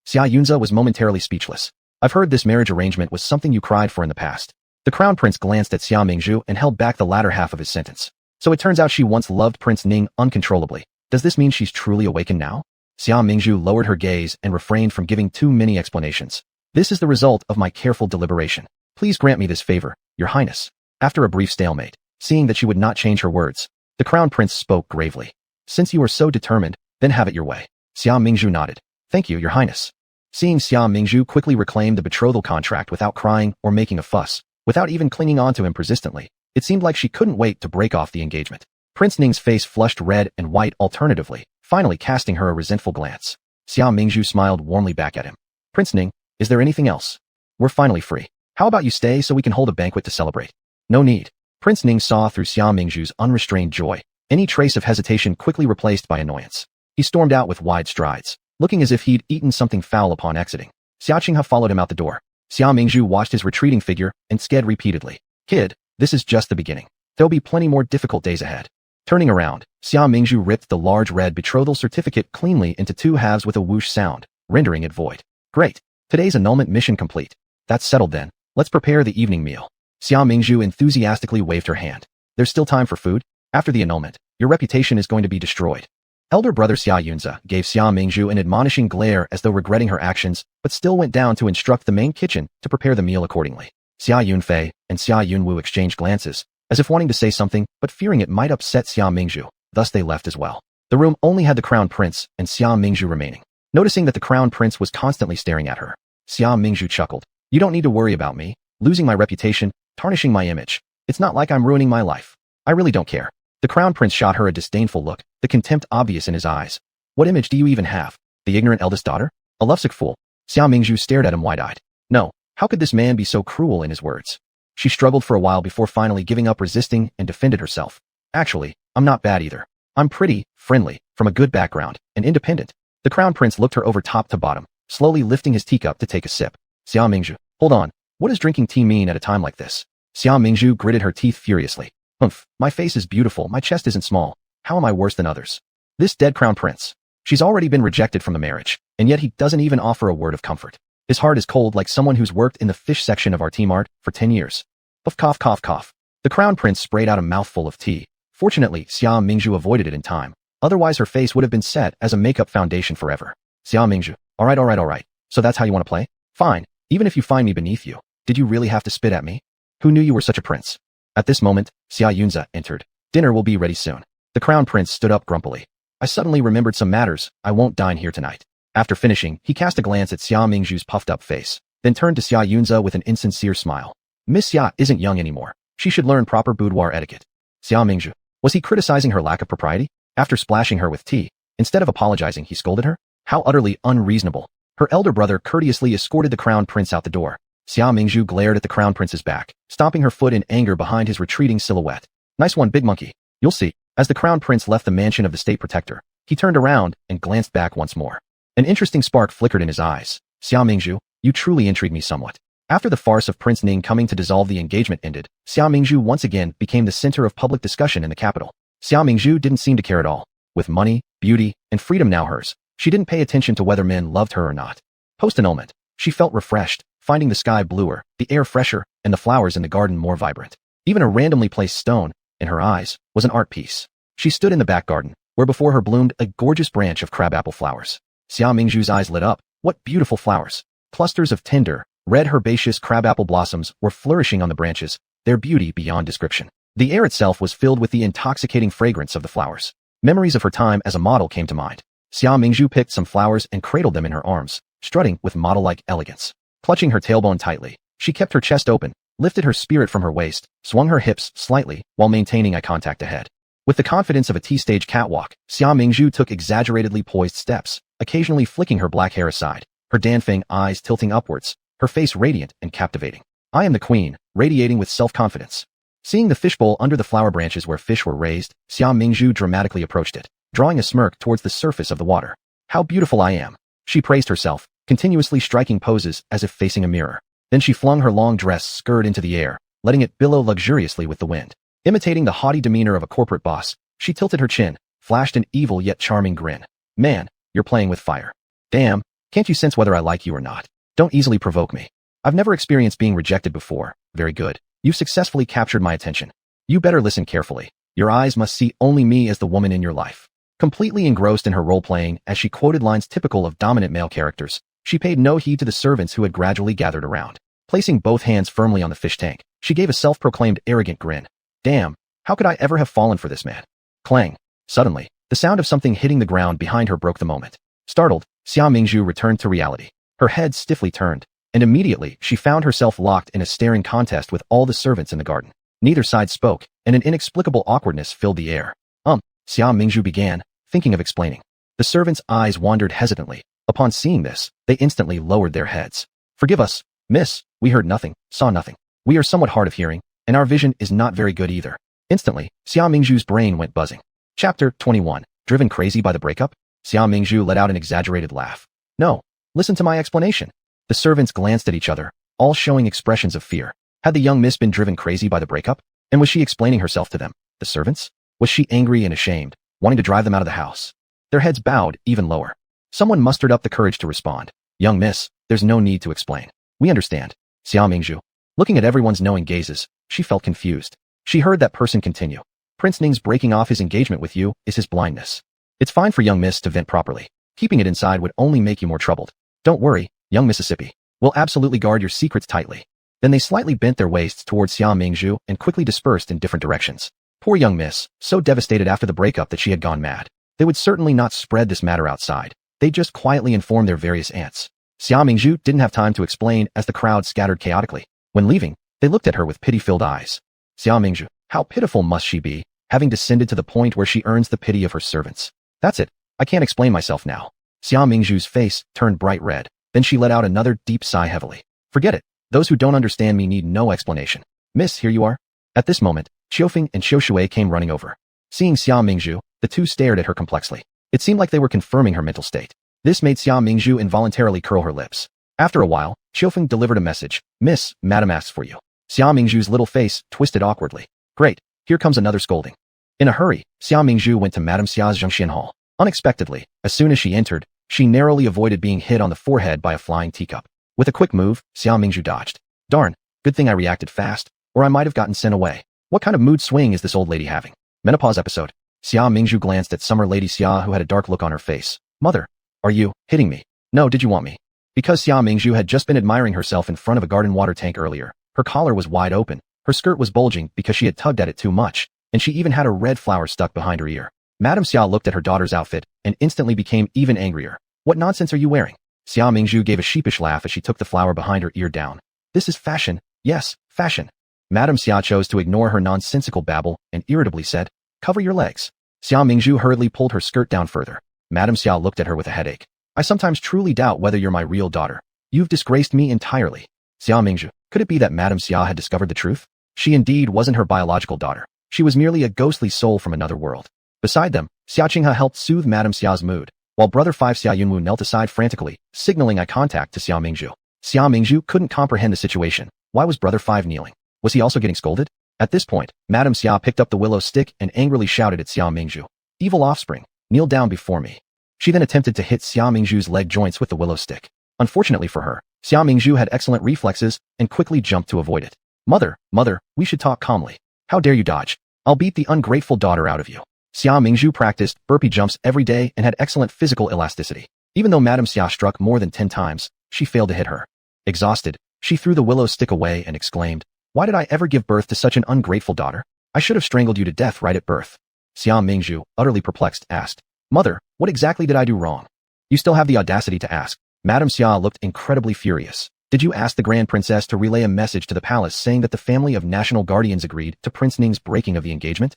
Xia Yunze was momentarily speechless. I've heard this marriage arrangement was something you cried for in the past. The crown prince glanced at Xia Mingzhu and held back the latter half of his sentence. So it turns out she once loved Prince Ning uncontrollably. Does this mean she's truly awakened now? Xia Mingzhu lowered her gaze and refrained from giving too many explanations. This is the result of my careful deliberation. Please grant me this favor, Your Highness. After a brief stalemate, seeing that she would not change her words, the crown prince spoke gravely. Since you are so determined, then have it your way. Xia Mingzhu nodded. Thank you, Your Highness. Seeing Xia Mingzhu quickly reclaim the betrothal contract without crying or making a fuss, without even clinging on to him persistently, it seemed like she couldn't wait to break off the engagement. Prince Ning's face flushed red and white alternatively, finally casting her a resentful glance. Xia Mingzhu smiled warmly back at him. Prince Ning, is there anything else? We're finally free. How about you stay so we can hold a banquet to celebrate? No need. Prince Ning saw through Xia Mingzhu's unrestrained joy, any trace of hesitation quickly replaced by annoyance. He stormed out with wide strides, looking as if he'd eaten something foul upon exiting. Xia Qinghe followed him out the door. Xia Mingzhu watched his retreating figure and sked repeatedly. Kid, this is just the beginning. There'll be plenty more difficult days ahead. Turning around, Xia Mingzhu ripped the large red betrothal certificate cleanly into two halves with a whoosh sound, rendering it void. Great. Today's annulment mission complete. That's settled then. Let's prepare the evening meal. Xia Mingzhu enthusiastically waved her hand. There's still time for food. After the annulment, your reputation is going to be destroyed. Elder brother Xia Yunze gave Xia Mingzhu an admonishing glare as though regretting her actions, but still went down to instruct the main kitchen to prepare the meal accordingly. Xia Yunfei and Xia Yunwu exchanged glances, as if wanting to say something but fearing it might upset Xia Mingzhu, thus they left as well. The room only had the crown prince and Xia Mingzhu remaining. Noticing that the crown prince was constantly staring at her, Xia Mingzhu chuckled. You don't need to worry about me, losing my reputation, tarnishing my image. It's not like I'm ruining my life. I really don't care. The crown prince shot her a disdainful look, the contempt obvious in his eyes. What image do you even have? The ignorant eldest daughter? A lovesick fool? Xia Mingzhu stared at him wide-eyed. No, how could this man be so cruel in his words? She struggled for a while before finally giving up resisting and defended herself. Actually, I'm not bad either. I'm pretty, friendly, from a good background, and independent. The crown prince looked her over top to bottom, slowly lifting his teacup to take a sip. Xia Mingzhu, hold on. What does drinking tea mean at a time like this? Xia Mingzhu gritted her teeth furiously. Humph, my face is beautiful, my chest isn't small. How am I worse than others? This dead crown prince. She's already been rejected from the marriage, and yet he doesn't even offer a word of comfort. His heart is cold like someone who's worked in the fish section of our tea mart for 10 years. Puff cough cough cough. The crown prince sprayed out a mouthful of tea. Fortunately, Xia Mingzhu avoided it in time. Otherwise her face would have been set as a makeup foundation forever. Xia Mingzhu, alright. So that's how you want to play? Fine, even if you find me beneath you. Did you really have to spit at me? Who knew you were such a prince? At this moment, Xia Yunze entered. Dinner will be ready soon. The crown prince stood up grumpily. I suddenly remembered some matters. I won't dine here tonight. After finishing, he cast a glance at Xia Mingzhu's puffed up face, then turned to Xia Yunze with an insincere smile. Miss Xia isn't young anymore. She should learn proper boudoir etiquette. Xia Mingzhu, was he criticizing her lack of propriety? After splashing her with tea, instead of apologizing, he scolded her? How utterly unreasonable. Her elder brother courteously escorted the crown prince out the door. Xia Mingzhu glared at the crown prince's back, stomping her foot in anger behind his retreating silhouette. Nice one, big monkey. You'll see. As the crown prince left the mansion of the state protector, he turned around and glanced back once more. An interesting spark flickered in his eyes. Xia Mingzhu, you truly intrigue me somewhat. After the farce of Prince Ning coming to dissolve the engagement ended, Xia Mingzhu once again became the center of public discussion in the capital. Xia Mingzhu didn't seem to care at all. With money, beauty, and freedom now hers, she didn't pay attention to whether men loved her or not. Post-annulment, she felt refreshed, finding the sky bluer, the air fresher, and the flowers in the garden more vibrant. Even a randomly placed stone, in her eyes, was an art piece. She stood in the back garden, where before her bloomed a gorgeous branch of crabapple flowers. Xia Mingzhu's eyes lit up. What beautiful flowers! Clusters of tender, red herbaceous crabapple blossoms were flourishing on the branches, their beauty beyond description. The air itself was filled with the intoxicating fragrance of the flowers. Memories of her time as a model came to mind. Xia Mingzhu picked some flowers and cradled them in her arms, strutting with model-like elegance. Clutching her tailbone tightly, she kept her chest open, lifted her spirit from her waist, swung her hips slightly while maintaining eye contact ahead. With the confidence of a T-stage catwalk, Xia Mingzhu took exaggeratedly poised steps, occasionally flicking her black hair aside, her Danfeng eyes tilting upwards, her face radiant and captivating. I am the queen, radiating with self-confidence. Seeing the fishbowl under the flower branches where fish were raised, Xia Mingzhu dramatically approached it, drawing a smirk towards the surface of the water. How beautiful I am! She praised herself, continuously striking poses as if facing a mirror. Then she flung her long dress skirt into the air, letting it billow luxuriously with the wind. Imitating the haughty demeanor of a corporate boss, she tilted her chin, flashed an evil yet charming grin. Man, you're playing with fire. Damn, can't you sense whether I like you or not? Don't easily provoke me. I've never experienced being rejected before. Very good. You've successfully captured my attention. You better listen carefully. Your eyes must see only me as the woman in your life. Completely engrossed in her role-playing as she quoted lines typical of dominant male characters, she paid no heed to the servants who had gradually gathered around. Placing both hands firmly on the fish tank, she gave a self-proclaimed arrogant grin. Damn, how could I ever have fallen for this man? Clang. Suddenly, the sound of something hitting the ground behind her broke the moment. Startled, Xia Mingzhu returned to reality. Her head stiffly turned, and immediately she found herself locked in a staring contest with all the servants in the garden. Neither side spoke, and an inexplicable awkwardness filled the air. Xia Mingzhu began, thinking of explaining. The servants' eyes wandered hesitantly. Upon seeing this, they instantly lowered their heads. Forgive us, miss, we heard nothing, saw nothing. We are somewhat hard of hearing, and our vision is not very good either. Instantly, Xia Mingzhu's brain went buzzing. Chapter 21. Driven crazy by the breakup? Xia Mingzhu let out an exaggerated laugh. No, listen to my explanation. The servants glanced at each other, all showing expressions of fear. Had the young miss been driven crazy by the breakup? And was she explaining herself to them, the servants? Was she angry and ashamed, wanting to drive them out of the house? Their heads bowed even lower. Someone mustered up the courage to respond. Young miss, there's no need to explain. We understand. Xia Mingzhu. Looking at everyone's knowing gazes, she felt confused. She heard that person continue. Prince Ning's breaking off his engagement with you is his blindness. It's fine for young miss to vent properly. Keeping it inside would only make you more troubled. Don't worry, young Mississippi. We'll absolutely guard your secrets tightly. Then they slightly bent their waists towards Xia Mingzhu and quickly dispersed in different directions. Poor young miss, so devastated after the breakup that she had gone mad. They would certainly not spread this matter outside. They'd just quietly inform their various aunts. Xia Mingzhu didn't have time to explain as the crowd scattered chaotically. When leaving, they looked at her with pity-filled eyes. Xia Mingzhu, how pitiful must she be, having descended to the point where she earns the pity of her servants. That's it. I can't explain myself now. Xia Mingzhu's face turned bright red. Then she let out another deep sigh heavily. Forget it. Those who don't understand me need no explanation. Miss, here you are. At this moment, Qiufeng and Qiushui came running over. Seeing Xia Mingzhu, the two stared at her complexly. It seemed like they were confirming her mental state. This made Xia Mingzhu involuntarily curl her lips. After a while, Qiufeng delivered a message. Miss, madam asks for you. Xia Mingzhu's little face twisted awkwardly. Great, here comes another scolding. In a hurry, Xia Mingzhu went to Madame Xia's Zhengxian Hall. Unexpectedly, as soon as she entered, she narrowly avoided being hit on the forehead by a flying teacup. With a quick move, Xia Mingzhu dodged. Darn, good thing I reacted fast, or I might have gotten sent away. What kind of mood swing is this old lady having? Menopause episode. Xia Mingzhu glanced at Summer Lady Xia, who had a dark look on her face. Mother, are you hitting me? No, did you want me? Because Xia Mingzhu had just been admiring herself in front of a garden water tank earlier. Her collar was wide open, her skirt was bulging because she had tugged at it too much, and she even had a red flower stuck behind her ear. Madame Xia looked at her daughter's outfit and instantly became even angrier. What nonsense are you wearing? Xia Mingzhu gave a sheepish laugh as she took the flower behind her ear down. This is fashion. Yes, fashion. Madame Xia chose to ignore her nonsensical babble and irritably said, cover your legs. Xia Mingzhu hurriedly pulled her skirt down further. Madame Xia looked at her with a headache. I sometimes truly doubt whether you're my real daughter. You've disgraced me entirely. Xia Mingzhu, could it be that Madame Xia had discovered the truth? She indeed wasn't her biological daughter. She was merely a ghostly soul from another world. Beside them, Xia Qinghe helped soothe Madame Xia's mood, while brother 5 Xia Yunwu knelt aside frantically, signaling eye contact to Xia Mingzhu. Xia Mingzhu couldn't comprehend the situation. Why was brother 5 kneeling? Was he also getting scolded? At this point, Madame Xia picked up the willow stick and angrily shouted at Xia Mingzhu. Evil offspring, kneel down before me. She then attempted to hit Xia Mingzhu's leg joints with the willow stick. Unfortunately for her, Xia Mingzhu had excellent reflexes and quickly jumped to avoid it. Mother, we should talk calmly. How dare you dodge? I'll beat the ungrateful daughter out of you. Xia Mingzhu practiced burpee jumps every day and had excellent physical elasticity. Even though Madame Xia struck more than 10 times, she failed to hit her. Exhausted, she threw the willow stick away and exclaimed, why did I ever give birth to such an ungrateful daughter? I should have strangled you to death right at birth. Xia Mingzhu, utterly perplexed, asked, Mother, what exactly did I do wrong? You still have the audacity to ask. Madame Xia looked incredibly furious. Did you ask the Grand Princess to relay a message to the palace saying that the family of national guardians agreed to Prince Ning's breaking of the engagement?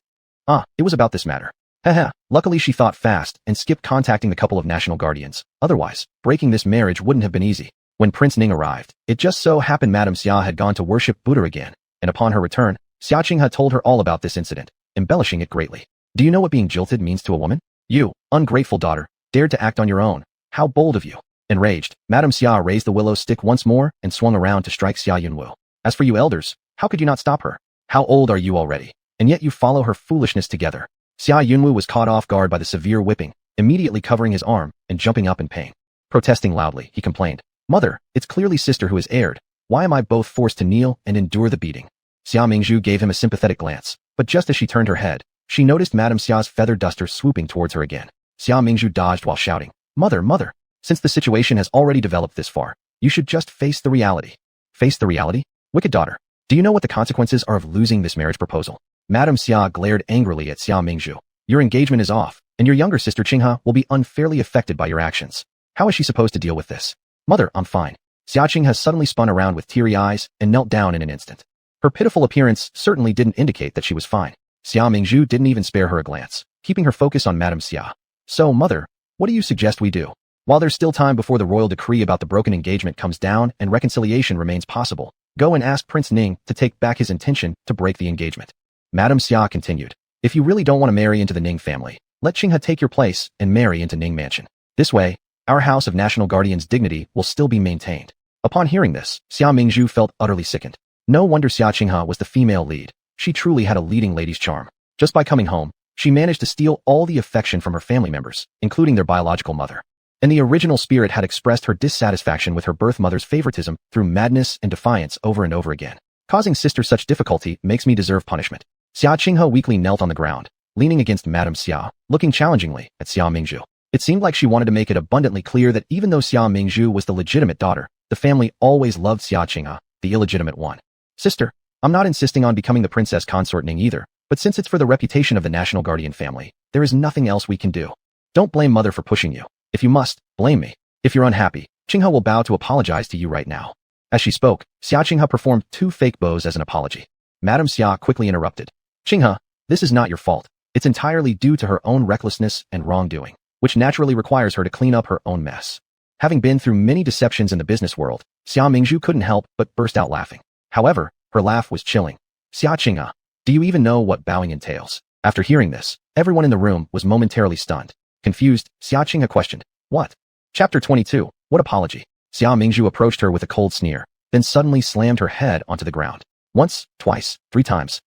It was about this matter. Haha, luckily she thought fast and skipped contacting the couple of national guardians. Otherwise, breaking this marriage wouldn't have been easy. When Prince Ning arrived, it just so happened Madame Xia had gone to worship Buddha again, and upon her return, Xia Qinghe told her all about this incident, embellishing it greatly. Do you know what being jilted means to a woman? You, ungrateful daughter, dared to act on your own. How bold of you. Enraged, Madame Xia raised the willow stick once more and swung around to strike Xia Yunwu. As for you elders, how could you not stop her? How old are you already? and yet you follow her foolishness together. Xia Yunwu was caught off guard by the severe whipping, immediately covering his arm and jumping up in pain. Protesting loudly, he complained, "Mother, it's clearly sister who has erred. Why am I both forced to kneel and endure the beating?" Xia Mingzhu gave him a sympathetic glance, but just as she turned her head, she noticed Madame Xia's feather duster swooping towards her again. Xia Mingzhu dodged while shouting, "Mother, mother, since the situation has already developed this far, you should just face the reality." Face the reality? Wicked daughter. Do you know what the consequences are of losing this marriage proposal? Madame Xia glared angrily at Xia Mingzhu. Your engagement is off, and your younger sister Qinghe will be unfairly affected by your actions. How is she supposed to deal with this? Mother, I'm fine. Xia Qinghe suddenly spun around with teary eyes and knelt down in an instant. Her pitiful appearance certainly didn't indicate that she was fine. Xia Mingzhu didn't even spare her a glance, keeping her focus on Madame Xia. So, mother, what do you suggest we do? While there's still time before the royal decree about the broken engagement comes down and reconciliation remains possible, go and ask Prince Ning to take back his intention to break the engagement. Madame Xia continued, if you really don't want to marry into the Ning family, let Qinghe take your place and marry into Ning Mansion. This way, our House of National Guardian's dignity will still be maintained. Upon hearing this, Xia Mingzhu felt utterly sickened. No wonder Xia Qinghe was the female lead. She truly had a leading lady's charm. Just by coming home, she managed to steal all the affection from her family members, including their biological mother. And the original spirit had expressed her dissatisfaction with her birth mother's favoritism through madness and defiance over and over again. Causing sister such difficulty makes me deserve punishment. Xia Qinghe weakly knelt on the ground, leaning against Madame Xia, looking challengingly at Xia Mingzhu. It seemed like she wanted to make it abundantly clear that even though Xia Mingzhu was the legitimate daughter, the family always loved Xia Qinghe, the illegitimate one. Sister, I'm not insisting on becoming the princess consort Ning either, but since it's for the reputation of the National Guardian family, there is nothing else we can do. Don't blame mother for pushing you. If you must, blame me. If you're unhappy, Qinghe will bow to apologize to you right now. As she spoke, Xia Qinghe performed 2 fake bows as an apology. Madame Xia quickly interrupted. Qinghe, this is not your fault. It's entirely due to her own recklessness and wrongdoing, which naturally requires her to clean up her own mess. Having been through many deceptions in the business world, Xia Mingzhu couldn't help but burst out laughing. However, her laugh was chilling. Xia Qinghe, do you even know what bowing entails? After hearing this, everyone in the room was momentarily stunned. Confused, Xia Qinghe questioned, what? Chapter 22, what apology? Xia Mingzhu approached her with a cold sneer, then suddenly slammed her head onto the ground. Once, twice, 3 times.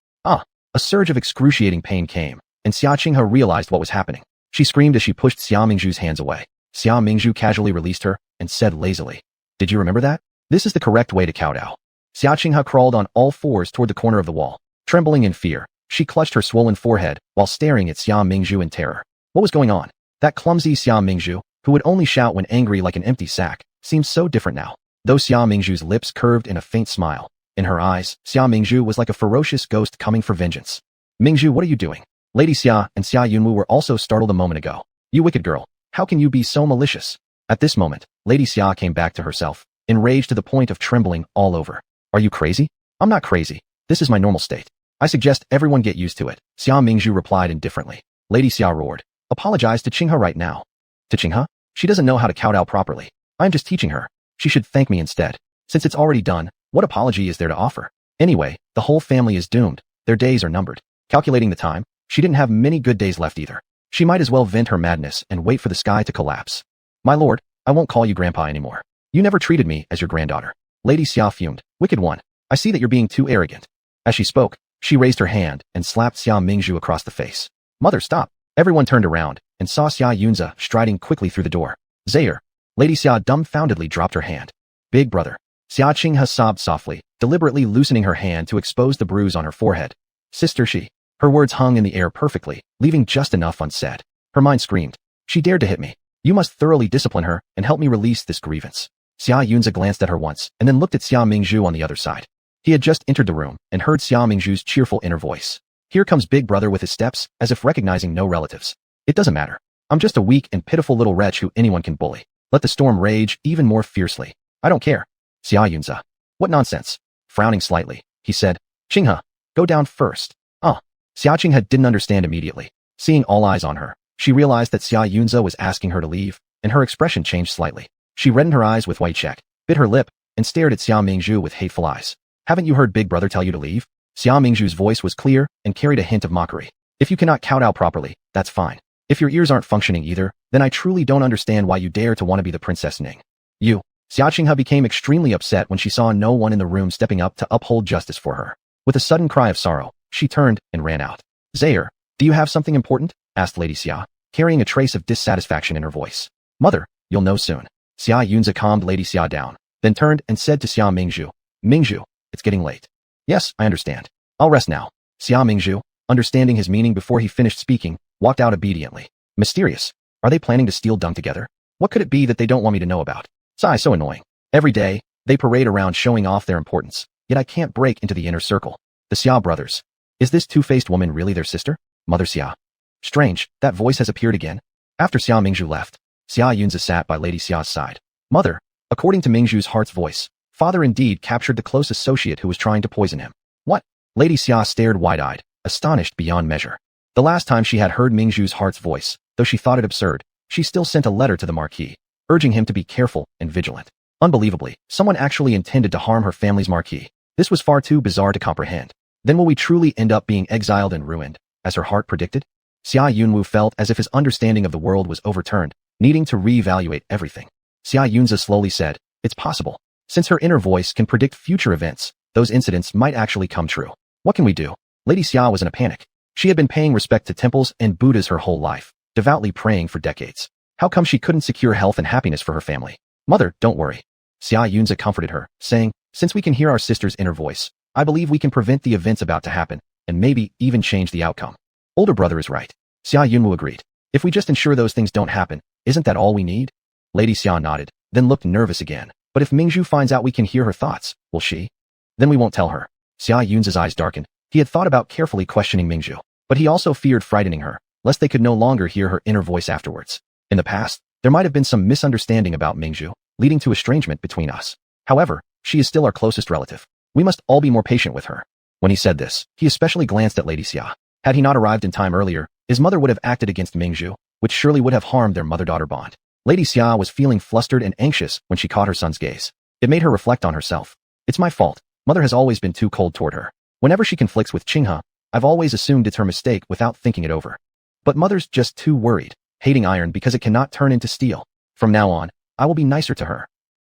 A surge of excruciating pain came, and Xia Qinghe realized what was happening. She screamed as she pushed Xia Mingzhu's hands away. Xia Mingzhu casually released her and said lazily, did you remember that? This is the correct way to kowtow. Xia Qinghe crawled on all 4s toward the corner of the wall. Trembling in fear, she clutched her swollen forehead while staring at Xia Mingzhu in terror. What was going on? That clumsy Xia Mingzhu, who would only shout when angry like an empty sack, seemed so different now. Though Xia Mingzhu's lips curved in a faint smile, in her eyes, Xia Mingzhu was like a ferocious ghost coming for vengeance. Mingzhu, what are you doing? Lady Xia and Xia Yunwu were also startled a moment ago. You wicked girl, how can you be so malicious? At this moment, Lady Xia came back to herself, enraged to the point of trembling all over. Are you crazy? I'm not crazy. This is my normal state. I suggest everyone get used to it. Xia Mingzhu replied indifferently. Lady Xia roared. Apologize to Qinghe right now. To Qinghe? She doesn't know how to kowtow properly. I'm just teaching her. She should thank me instead. Since it's already done, what apology is there to offer? Anyway, the whole family is doomed. Their days are numbered. Calculating the time, she didn't have many good days left either. She might as well vent her madness and wait for the sky to collapse. My lord, I won't call you grandpa anymore. You never treated me as your granddaughter. Lady Xia fumed. Wicked one. I see that you're being too arrogant. As she spoke, she raised her hand and slapped Xia Mingzhu across the face. Mother, stop. Everyone turned around and saw Xia Yunze striding quickly through the door. Zaire. Lady Xia dumbfoundedly dropped her hand. Big brother. Xia Qinghe sobbed softly, deliberately loosening her hand to expose the bruise on her forehead. Sister, she. Her words hung in the air perfectly, leaving just enough unsaid. Her mind screamed. She dared to hit me. You must thoroughly discipline her and help me release this grievance. Xia Yunze glanced at her once and then looked at Xia Mingzhu on the other side. He had just entered the room and heard Xia Mingzhu's cheerful inner voice. Here comes big brother with his steps, as if recognizing no relatives. It doesn't matter. I'm just a weak and pitiful little wretch who anyone can bully. Let the storm rage even more fiercely. I don't care. Xia Yunze. What nonsense. Frowning slightly, he said, Qinghe, go down first. Xia Qinghe didn't understand immediately. Seeing all eyes on her, she realized that Xia Yunze was asking her to leave, and her expression changed slightly. She reddened her eyes with white cheek, bit her lip, and stared at Xia Mingzhu with hateful eyes. Haven't you heard big brother tell you to leave? Xia Mingzhu's voice was clear and carried a hint of mockery. If you cannot kowtow properly, that's fine. If your ears aren't functioning either, then I truly don't understand why you dare to want to be the Princess Ning. You. Xia Qinghe became extremely upset when she saw no one in the room stepping up to uphold justice for her. With a sudden cry of sorrow, She turned and ran out. Zaire, do you have something important? Asked Lady Xia, carrying a trace of dissatisfaction in her voice. Mother, you'll know soon. Xia Yunzi calmed Lady Xia down, then turned and said to Xia Mingzhu, Mingzhu, it's getting late. Yes, I understand. I'll rest now. Xia Mingzhu, understanding his meaning before he finished speaking, walked out obediently. Mysterious. Are they planning to steal dung together? What could it be that they don't want me to know about? Sigh, so annoying. Every day, they parade around showing off their importance, yet I can't break into the inner circle. The Xia brothers. Is this two-faced woman really their sister? Mother Xia. Strange, that voice has appeared again. After Xia Mingzhu left, Xia Yunzi sat by Lady Xia's side. Mother, according to Mingzhu's heart's voice, father indeed captured the close associate who was trying to poison him. What? Lady Xia stared wide-eyed, astonished beyond measure. The last time she had heard Mingzhu's heart's voice, though she thought it absurd, she still sent a letter to the Marquis, urging him to be careful and vigilant. Unbelievably, someone actually intended to harm her family's Marquis. This was far too bizarre to comprehend. Then will we truly end up being exiled and ruined, as her heart predicted? Xia Yunwu felt as if his understanding of the world was overturned, needing to reevaluate everything. Xia Yunzi slowly said, it's possible. Since her inner voice can predict future events, those incidents might actually come true. What can we do? Lady Xia was in a panic. She had been paying respect to temples and Buddhas her whole life, devoutly praying for decades. How come she couldn't secure health and happiness for her family? Mother, don't worry. Xia Yunzi comforted her, saying, since we can hear our sister's inner voice, I believe we can prevent the events about to happen, and maybe even change the outcome. Older brother is right. Xia Yunwu agreed. If we just ensure those things don't happen, isn't that all we need? Lady Xia nodded, then looked nervous again. But if Mingzhu finds out we can hear her thoughts, will she? Then we won't tell her. Xia Yunzi's eyes darkened. He had thought about carefully questioning Mingzhu, but he also feared frightening her, lest they could no longer hear her inner voice afterwards. In the past, there might have been some misunderstanding about Mingzhu, leading to estrangement between us. However, she is still our closest relative. We must all be more patient with her. When he said this, he especially glanced at Lady Xia. Had he not arrived in time earlier, his mother would have acted against Mingzhu, which surely would have harmed their mother-daughter bond. Lady Xia was feeling flustered and anxious when she caught her son's gaze. It made her reflect on herself. It's my fault. Mother has always been too cold toward her. Whenever she conflicts with Qinghe, I've always assumed it's her mistake without thinking it over. But Mother's just too worried, hating iron because it cannot turn into steel. From now on, I will be nicer to her.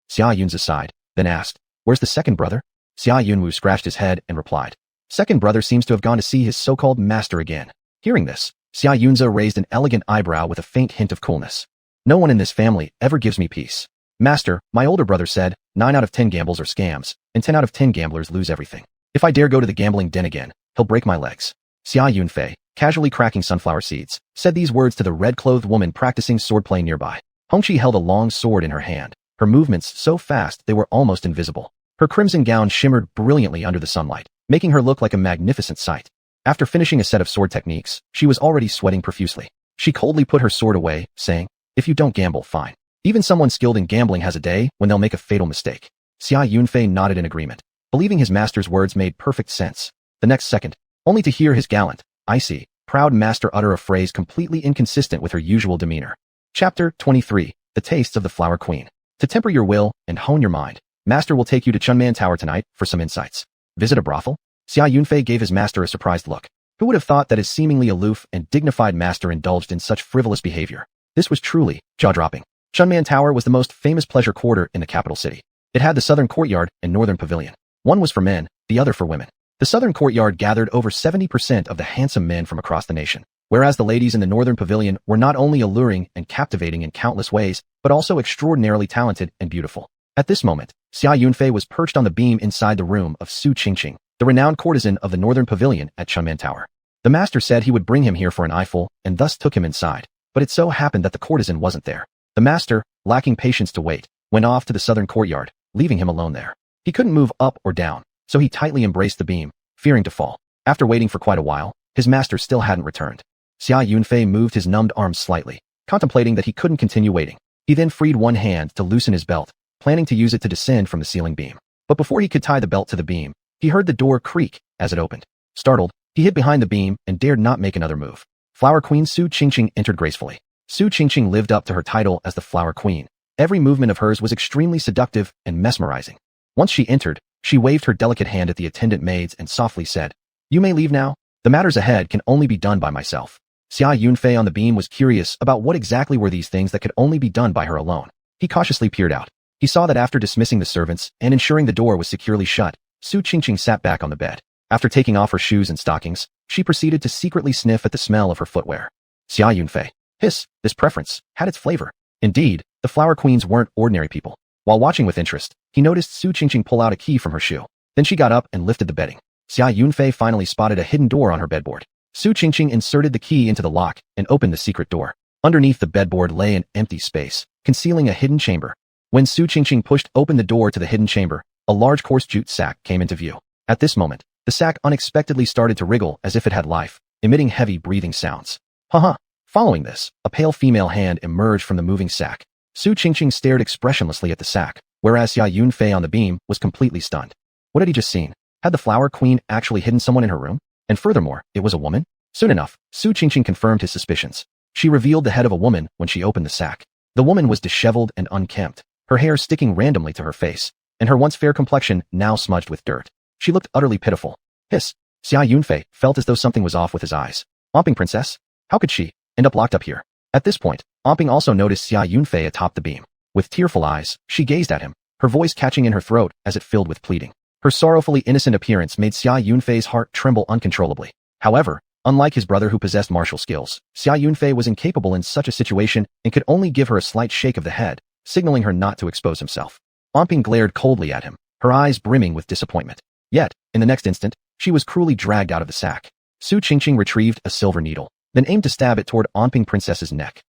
Xia Yunzi sighed, then asked, where's the second brother? Xia Yunwu scratched his head and replied, second brother seems to have gone to see his so-called master again. Hearing this, Xia Yunzi raised an elegant eyebrow with a faint hint of coolness. No one in this family ever gives me peace. Master, my older brother said, 9 out of 10 gambles are scams, and 10 out of 10 gamblers lose everything. If I dare go to the gambling den again, he'll break my legs. Xia Yunfei, casually cracking sunflower seeds, said these words to the red-clothed woman practicing swordplay nearby. Hongqi held a long sword in her hand, her movements so fast they were almost invisible. Her crimson gown shimmered brilliantly under the sunlight, making her look like a magnificent sight. After finishing a set of sword techniques, she was already sweating profusely. She coldly put her sword away, saying, if you don't gamble, fine. Even someone skilled in gambling has a day when they'll make a fatal mistake. Xia Yunfei nodded in agreement, believing his master's words made perfect sense. The next second, only to hear his gallant, icy, proud master utter a phrase completely inconsistent with her usual demeanor. Chapter 23, The Tastes of the Flower Queen. To temper your will and hone your mind, Master will take you to Chunman Tower tonight for some insights. Visit a brothel? Xia Yunfei gave his master a surprised look. Who would have thought that his seemingly aloof and dignified master indulged in such frivolous behavior? This was truly jaw-dropping. Chunman Tower was the most famous pleasure quarter in the capital city. It had the southern courtyard and northern pavilion. One was for men, the other for women. The southern courtyard gathered over 70% of the handsome men from across the nation, whereas the ladies in the northern pavilion were not only alluring and captivating in countless ways, but also extraordinarily talented and beautiful. At this moment, Xia Yunfei was perched on the beam inside the room of Su Qingqing, the renowned courtesan of the northern pavilion at Chunman Tower. The master said he would bring him here for an eyeful, and thus took him inside. But it so happened that the courtesan wasn't there. The master, lacking patience to wait, went off to the southern courtyard, leaving him alone there. He couldn't move up or down, so he tightly embraced the beam, fearing to fall. After waiting for quite a while, his master still hadn't returned. Xia Yunfei moved his numbed arms slightly, contemplating that he couldn't continue waiting. He then freed one hand to loosen his belt, planning to use it to descend from the ceiling beam. But before he could tie the belt to the beam, he heard the door creak as it opened. Startled, he hid behind the beam and dared not make another move. Flower Queen Su Qingqing entered gracefully. Su Qingqing lived up to her title as the Flower Queen. Every movement of hers was extremely seductive and mesmerizing. Once she entered, she waved her delicate hand at the attendant maids and softly said, "You may leave now. The matters ahead can only be done by myself." Xia Yunfei on the beam was curious about what exactly were these things that could only be done by her alone. He cautiously peered out. He saw that after dismissing the servants and ensuring the door was securely shut, Su Qingqing sat back on the bed. After taking off her shoes and stockings, she proceeded to secretly sniff at the smell of her footwear. Xia Yunfei. Hiss, this preference had its flavor. Indeed, the flower queens weren't ordinary people. While watching with interest, he noticed Su Qingqing pull out a key from her shoe. Then she got up and lifted the bedding. Xia Yunfei finally spotted a hidden door on her bedboard. Su Qingqing inserted the key into the lock and opened the secret door. Underneath the bedboard lay an empty space, concealing a hidden chamber. When Su Qingqing pushed open the door to the hidden chamber, a large coarse jute sack came into view. At this moment, the sack unexpectedly started to wriggle as if it had life, emitting heavy breathing sounds. Haha. Following this, a pale female hand emerged from the moving sack. Su Qingqing stared expressionlessly at the sack, whereas Xia Yunfei on the beam was completely stunned. What had he just seen? Had the flower queen actually hidden someone in her room? And furthermore, it was a woman? Soon enough, Su Qingqing confirmed his suspicions. She revealed the head of a woman when she opened the sack. The woman was disheveled and unkempt, her hair sticking randomly to her face, and her once fair complexion now smudged with dirt. She looked utterly pitiful. Hiss. Xia Yunfei felt as though something was off with his eyes. Omping princess? How could she end up locked up here? At this point, Omping also noticed Xia Yunfei atop the beam. With tearful eyes, she gazed at him, her voice catching in her throat as it filled with pleading. Her sorrowfully innocent appearance made Xia Yunfei's heart tremble uncontrollably. However, unlike his brother who possessed martial skills, Xia Yunfei was incapable in such a situation and could only give her a slight shake of the head, signaling her not to expose himself. Omping glared coldly at him, her eyes brimming with disappointment. Yet, in the next instant, she was cruelly dragged out of the sack. Su Qingqing retrieved a silver needle, then aimed to stab it toward Omping Princess's neck.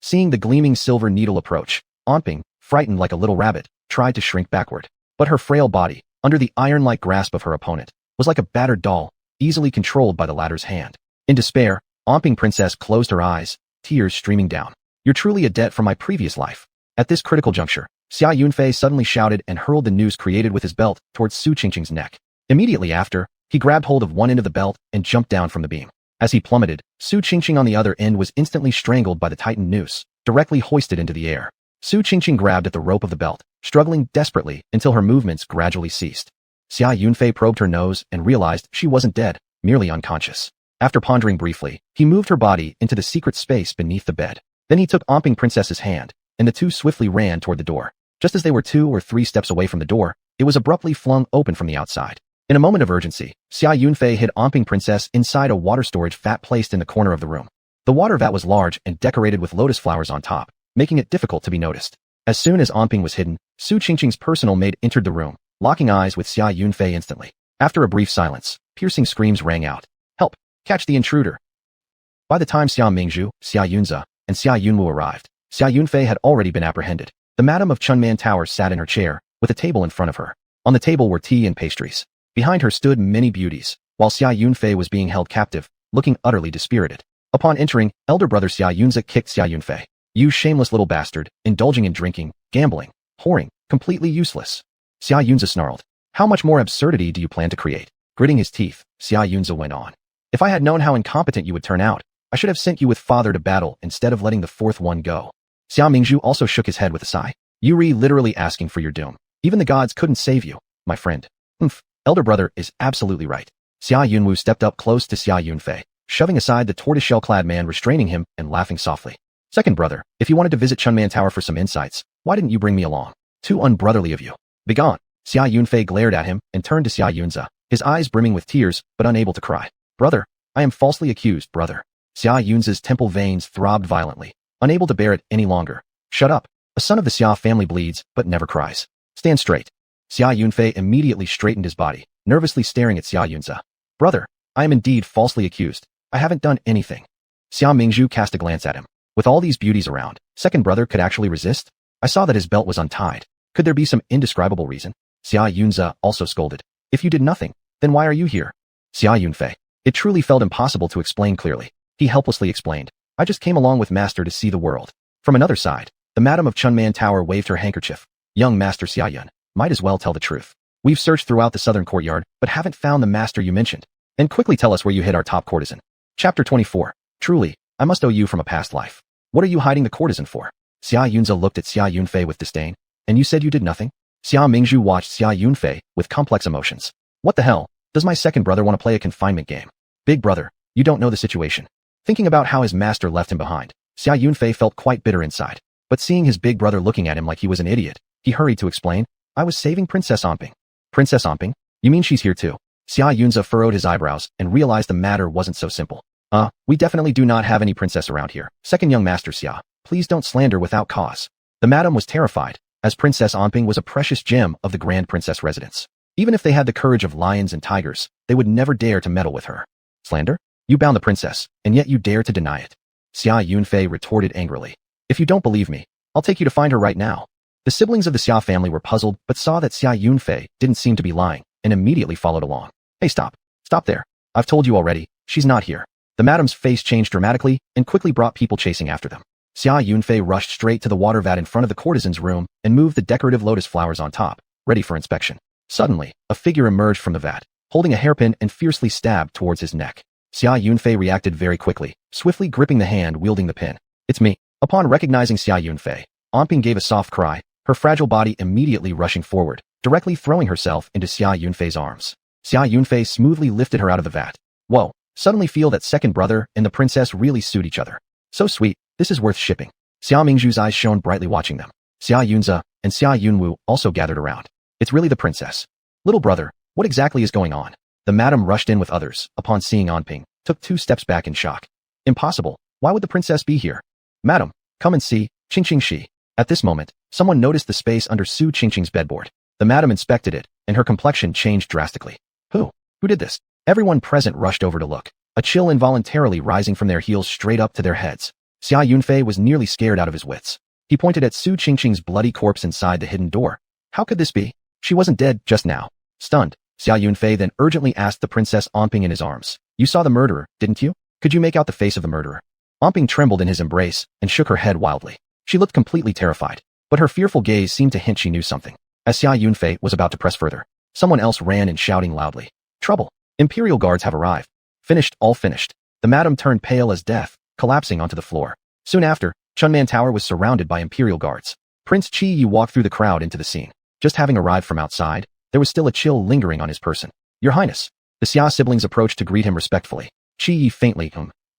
Seeing the gleaming silver needle approach, Omping, frightened like a little rabbit, tried to shrink backward. But her frail body, under the iron-like grasp of her opponent, was like a battered doll, easily controlled by the latter's hand. In despair, Omping Princess closed her eyes, tears streaming down. You're truly a debt from my previous life. At this critical juncture, Xia Yunfei suddenly shouted and hurled the noose created with his belt towards Su Qingqing's neck. Immediately after, he grabbed hold of one end of the belt and jumped down from the beam. As he plummeted, Su Qingqing on the other end was instantly strangled by the tightened noose, directly hoisted into the air. Su Qingqing grabbed at the rope of the belt, struggling desperately until her movements gradually ceased. Xia Yunfei probed her nose and realized she wasn't dead, merely unconscious. After pondering briefly, he moved her body into the secret space beneath the bed. Then he took Omping Princess's hand, and the two swiftly ran toward the door. Just as they were 2 or 3 steps away from the door, it was abruptly flung open from the outside. In a moment of urgency, Xia Yunfei hid Omping Princess inside a water storage vat placed in the corner of the room. The water vat was large and decorated with lotus flowers on top, making it difficult to be noticed. As soon as Omping was hidden, Su Qingqing's personal maid entered the room, locking eyes with Xia Yunfei instantly. After a brief silence, piercing screams rang out. Help! Catch the intruder! By the time Xia Mingzhu, Xia Yunze, and Xia Yunwu arrived, Xia Yunfei had already been apprehended. The Madam of Chunman Tower sat in her chair, with a table in front of her. On the table were tea and pastries. Behind her stood many beauties, while Xia Yunfei was being held captive, looking utterly dispirited. Upon entering, elder brother Xia Yunze kicked Xia Yunfei. You shameless little bastard, indulging in drinking, gambling, whoring, completely useless. Xia Yunze snarled. How much more absurdity do you plan to create? Gritting his teeth, Xia Yunze went on. If I had known how incompetent you would turn out, I should have sent you with Fodder to battle instead of letting the 4th one go. Xia Mingzhu also shook his head with a sigh. Yuri literally asking for your doom. Even the gods couldn't save you, my friend. Elder brother is absolutely right. Xia Yunwu stepped up close to Xia Yunfei, shoving aside the tortoiseshell-clad man restraining him and laughing softly. Second brother, if you wanted to visit Chunman Tower for some insights, why didn't you bring me along? Too unbrotherly of you. Begone. Xia Yunfei glared at him and turned to Xia Yunze, his eyes brimming with tears but unable to cry. Brother, I am falsely accused, brother. Xia Yunze's temple veins throbbed violently, unable to bear it any longer. Shut up. A son of the Xia family bleeds but never cries. Stand straight. Xia Yunfei immediately straightened his body, nervously staring at Xia Yunze. Brother, I am indeed falsely accused. I haven't done anything. Xia Mingzhu cast a glance at him. With all these beauties around, second brother could actually resist? I saw that his belt was untied. Could there be some indescribable reason? Xia Yunze also scolded. If you did nothing, then why are you here? Xia Yunfei. It truly felt impossible to explain clearly. He helplessly explained. I just came along with Master to see the world. From another side, the Madam of Chunman Tower waved her handkerchief. Young Master Xia Yun, might as well tell the truth. We've searched throughout the southern courtyard, but haven't found the master you mentioned. And quickly tell us where you hid our top courtesan. Chapter 24. Truly, I must owe you from a past life. What are you hiding the courtesan for? Xia Yunze looked at Xia Yunfei with disdain. And you said you did nothing? Xia Mingzhu watched Xia Yunfei with complex emotions. What the hell? Does my second brother want to play a confinement game? Big brother, you don't know the situation. Thinking about how his master left him behind, Xia Yunfei felt quite bitter inside. But seeing his big brother looking at him like he was an idiot, he hurried to explain. I was saving Princess Omping. Princess Omping? You mean she's here too? Xia Yunze furrowed his eyebrows and realized the matter wasn't so simple. We definitely do not have any princess around here. Second young master Xia, please don't slander without cause. The madam was terrified, as Princess Anping was a precious gem of the Grand Princess residence. Even if they had the courage of lions and tigers, they would never dare to meddle with her. Slander? You bound the princess, and yet you dare to deny it. Xia Yunfei retorted angrily. If you don't believe me, I'll take you to find her right now. The siblings of the Xia family were puzzled but saw that Xia Yunfei didn't seem to be lying and immediately followed along. Hey, stop. Stop there. I've told you already, she's not here. The madam's face changed dramatically and quickly brought people chasing after them. Xia Yunfei rushed straight to the water vat in front of the courtesan's room and moved the decorative lotus flowers on top, ready for inspection. Suddenly, a figure emerged from the vat, holding a hairpin and fiercely stabbed towards his neck. Xia Yunfei reacted very quickly, swiftly gripping the hand wielding the pin. It's me. Upon recognizing Xia Yunfei, Anping gave a soft cry, her fragile body immediately rushing forward, directly throwing herself into Xia Yunfei's arms. Xia Yunfei smoothly lifted her out of the vat. Whoa, suddenly feel that second brother and the princess really suit each other. So sweet, this is worth shipping. Xia Mingzhu's eyes shone brightly watching them. Xia Yunze and Xia Yunwu also gathered around. It's really the princess. Little brother, what exactly is going on? The madam rushed in with others, upon seeing Anping, took 2 steps back in shock. Impossible, why would the princess be here? Madam, come and see, Qingqing Shi. At this moment, someone noticed the space under Su Qingqing's bedboard. The madam inspected it, and her complexion changed drastically. Who did this? Everyone present rushed over to look, a chill involuntarily rising from their heels straight up to their heads. Xia Yunfei was nearly scared out of his wits. He pointed at Su Qingqing's bloody corpse inside the hidden door. How could this be? She wasn't dead just now. Stunned, Xia Yunfei then urgently asked the Princess Anping in his arms. You saw the murderer, didn't you? Could you make out the face of the murderer? Anping trembled in his embrace and shook her head wildly. She looked completely terrified, but her fearful gaze seemed to hint she knew something. As Xia Yunfei was about to press further, someone else ran in shouting loudly. Trouble! Imperial guards have arrived. Finished, all finished. The madam turned pale as death, collapsing onto the floor. Soon after, Chunman Tower was surrounded by Imperial guards. Prince Qi Yi walked through the crowd into the scene. Just having arrived from outside, there was still a chill lingering on his person. Your Highness. The Xia siblings approached to greet him respectfully. Qi Yi faintly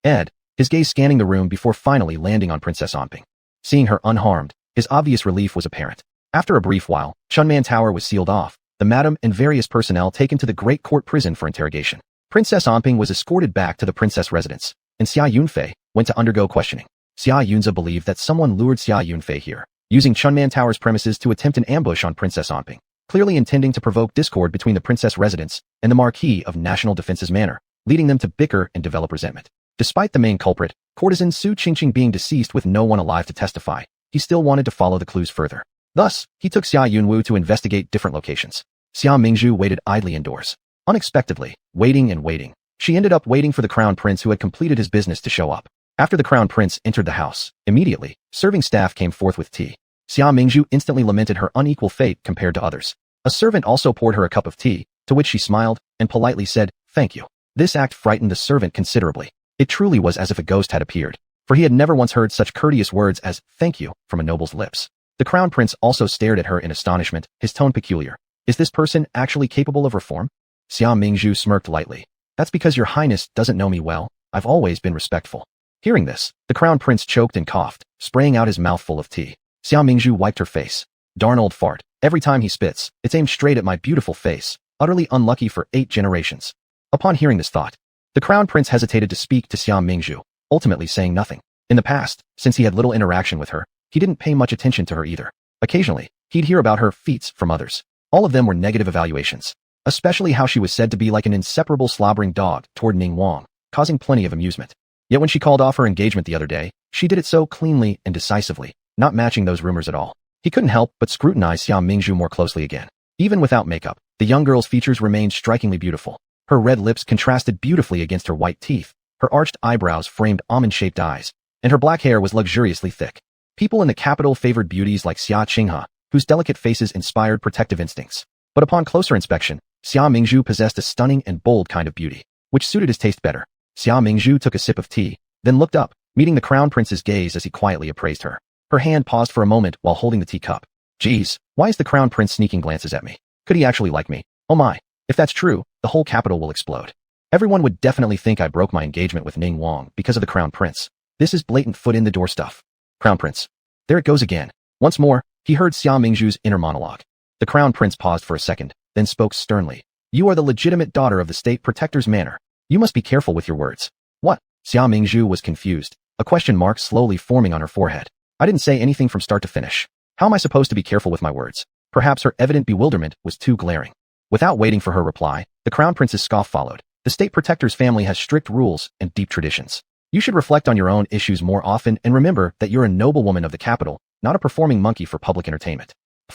Ed, his gaze scanning the room before finally landing on Princess Anping. Seeing her unharmed, his obvious relief was apparent. After a brief while, Chunman Tower was sealed off, the madam and various personnel taken to the Great Court prison for interrogation. Princess Anping was escorted back to the princess residence, and Xia Yunfei went to undergo questioning. Xia Yunze believed that someone lured Xia Yunfei here, using Chunman Tower's premises to attempt an ambush on Princess Anping, clearly intending to provoke discord between the princess residence and the Marquis of National Defense's manor, leading them to bicker and develop resentment. Despite the main culprit, courtesan Su Qingqing being deceased with no one alive to testify, he still wanted to follow the clues further. Thus, he took Xia Yunwu to investigate different locations. Xia Mingzhu waited idly indoors. Unexpectedly, waiting and waiting, she ended up waiting for the crown prince who had completed his business to show up. After the crown prince entered the house, immediately, serving staff came forth with tea. Xia Mingzhu instantly lamented her unequal fate compared to others. A servant also poured her a cup of tea, to which she smiled and politely said, "Thank you." This act frightened the servant considerably. It truly was as if a ghost had appeared, for he had never once heard such courteous words as "thank you" from a noble's lips. The crown prince also stared at her in astonishment, his tone peculiar. Is this person actually capable of reform? Xia Mingzhu smirked lightly. That's because your highness doesn't know me well. I've always been respectful. Hearing this, the crown prince choked and coughed, spraying out his mouth full of tea. Xia Mingzhu wiped her face. Darn old fart. Every time he spits, it's aimed straight at my beautiful face. Utterly unlucky for 8 generations. Upon hearing this thought, the crown prince hesitated to speak to Xia Mingzhu, ultimately saying nothing. In the past, since he had little interaction with her, he didn't pay much attention to her either. Occasionally, he'd hear about her feats from others. All of them were negative evaluations, especially how she was said to be like an inseparable slobbering dog toward Ning Wang, causing plenty of amusement. Yet when she called off her engagement the other day, she did it so cleanly and decisively, not matching those rumors at all. He couldn't help but scrutinize Xia Mingzhu more closely again. Even without makeup, the young girl's features remained strikingly beautiful. Her red lips contrasted beautifully against her white teeth, her arched eyebrows framed almond-shaped eyes, and her black hair was luxuriously thick. People in the capital favored beauties like Xia Qinghe, whose delicate faces inspired protective instincts. But upon closer inspection, Xia Mingzhu possessed a stunning and bold kind of beauty, which suited his taste better. Xia Mingzhu took a sip of tea, then looked up, meeting the crown prince's gaze as he quietly appraised her. Her hand paused for a moment while holding the teacup. Geez, why is the crown prince sneaking glances at me? Could he actually like me? Oh my, if that's true, the whole capital will explode. Everyone would definitely think I broke my engagement with Ning Wang because of the crown prince. This is blatant foot-in-the-door stuff. Crown prince. There it goes again. Once more, he heard Xia Mingzhu's inner monologue. The crown prince paused for a second, then spoke sternly. You are the legitimate daughter of the state protector's manor. You must be careful with your words. What? Xia Mingzhu was confused, a question mark slowly forming on her forehead. I didn't say anything from start to finish. How am I supposed to be careful with my words? Perhaps her evident bewilderment was too glaring. Without waiting for her reply, the crown prince's scoff followed. The state protector's family has strict rules and deep traditions. You should reflect on your own issues more often and remember that you're a noblewoman of the capital, not a performing monkey for public entertainment.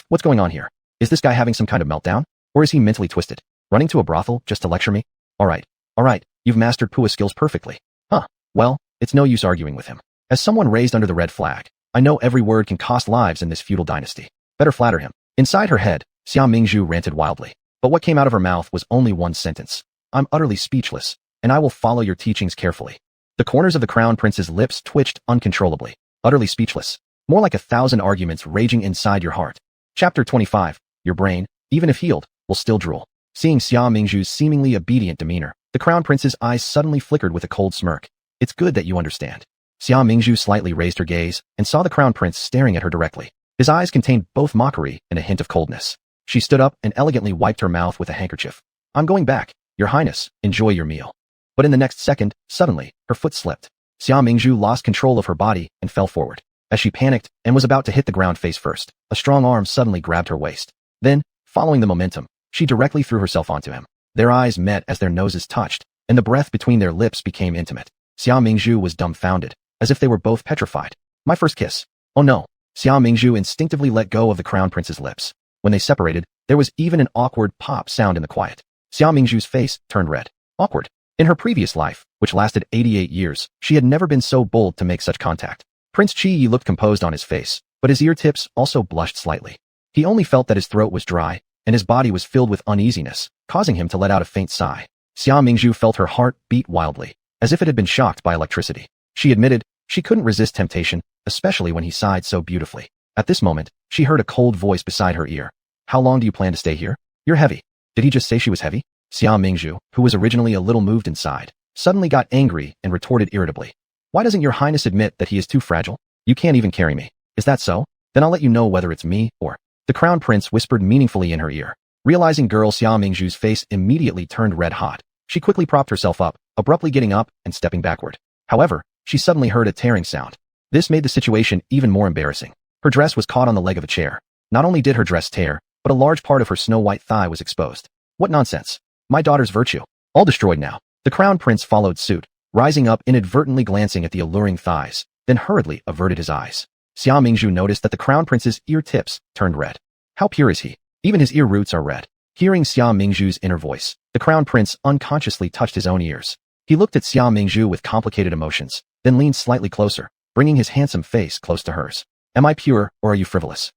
What's going on here? Is this guy having some kind of meltdown? Or is he mentally twisted? Running to a brothel just to lecture me? Alright, you've mastered Pua skills perfectly. Well, it's no use arguing with him. As someone raised under the red flag, I know every word can cost lives in this feudal dynasty. Better flatter him. Inside her head, Xia Mingzhu ranted wildly. But what came out of her mouth was only one sentence. I'm utterly speechless, and I will follow your teachings carefully. The corners of the crown prince's lips twitched uncontrollably. Utterly speechless. More like 1,000 arguments raging inside your heart. Chapter 25. Your brain, even if healed, will still drool. Seeing Xia Mingzhu's seemingly obedient demeanor, the crown prince's eyes suddenly flickered with a cold smirk. It's good that you understand. Xia Mingzhu slightly raised her gaze and saw the crown prince staring at her directly. His eyes contained both mockery and a hint of coldness. She stood up and elegantly wiped her mouth with a handkerchief. I'm going back. Your Highness, enjoy your meal. But in the next second, suddenly, her foot slipped. Xia Mingzhu lost control of her body and fell forward. As she panicked and was about to hit the ground face first, a strong arm suddenly grabbed her waist. Then, following the momentum, she directly threw herself onto him. Their eyes met as their noses touched, and the breath between their lips became intimate. Xia Mingzhu was dumbfounded, as if they were both petrified. My first kiss. Oh no. Xia Mingzhu instinctively let go of the crown prince's lips. When they separated, there was even an awkward pop sound in the quiet. Xia Mingzhu's face turned red. Awkward. In her previous life, which lasted 88 years, she had never been so bold to make such contact. Prince Qi looked composed on his face, but his ear tips also blushed slightly. He only felt that his throat was dry, and his body was filled with uneasiness, causing him to let out a faint sigh. Xia Mingzhu felt her heart beat wildly, as if it had been shocked by electricity. She admitted she couldn't resist temptation, especially when he sighed so beautifully. At this moment, she heard a cold voice beside her ear. How long do you plan to stay here? You're heavy. Did he just say she was heavy? Xia Mingzhu, who was originally a little moved inside, suddenly got angry and retorted irritably. Why doesn't your Highness admit that he is too fragile? You can't even carry me. Is that so? Then I'll let you know whether it's me or... The crown prince whispered meaningfully in her ear. Realizing girl Xia Mingzhu's face immediately turned red hot. She quickly propped herself up, abruptly getting up and stepping backward. However, she suddenly heard a tearing sound. This made the situation even more embarrassing. Her dress was caught on the leg of a chair. Not only did her dress tear, but a large part of her snow-white thigh was exposed. What nonsense. My daughter's virtue. All destroyed now. The crown prince followed suit, rising up inadvertently glancing at the alluring thighs, then hurriedly averted his eyes. Xia Mingzhu noticed that the crown prince's ear tips turned red. How pure is he? Even his ear roots are red. Hearing Xia Mingzhu's inner voice, the crown prince unconsciously touched his own ears. He looked at Xia Mingzhu with complicated emotions, then leaned slightly closer, bringing his handsome face close to hers. Am I pure, or are you frivolous?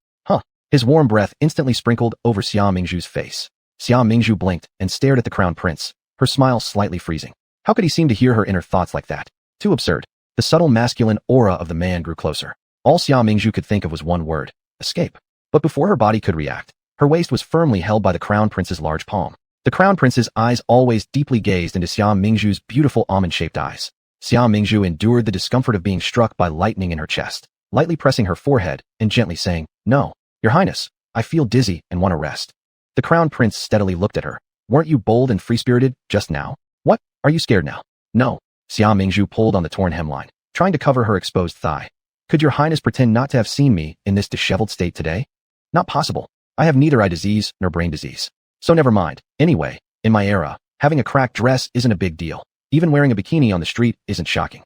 His warm breath instantly sprinkled over Xia Mingzhu's face. Xia Mingzhu blinked and stared at the crown prince, her smile slightly freezing. How could he seem to hear her inner thoughts like that? Too absurd. The subtle masculine aura of the man grew closer. All Xia Mingzhu could think of was one word: escape. But before her body could react, her waist was firmly held by the crown prince's large palm. The crown prince's eyes always deeply gazed into Xia Mingzhu's beautiful almond-shaped eyes. Xia Mingzhu endured the discomfort of being struck by lightning in her chest, lightly pressing her forehead and gently saying, No, Your Highness, I feel dizzy and want to rest. The crown prince steadily looked at her. Weren't you bold and free-spirited just now? What? Are you scared now? No. Xia Mingzhu pulled on the torn hemline, trying to cover her exposed thigh. Could your Highness pretend not to have seen me in this disheveled state today? Not possible. I have neither eye disease nor brain disease. So never mind. Anyway, in my era, having a cracked dress isn't a big deal. Even wearing a bikini on the street isn't shocking.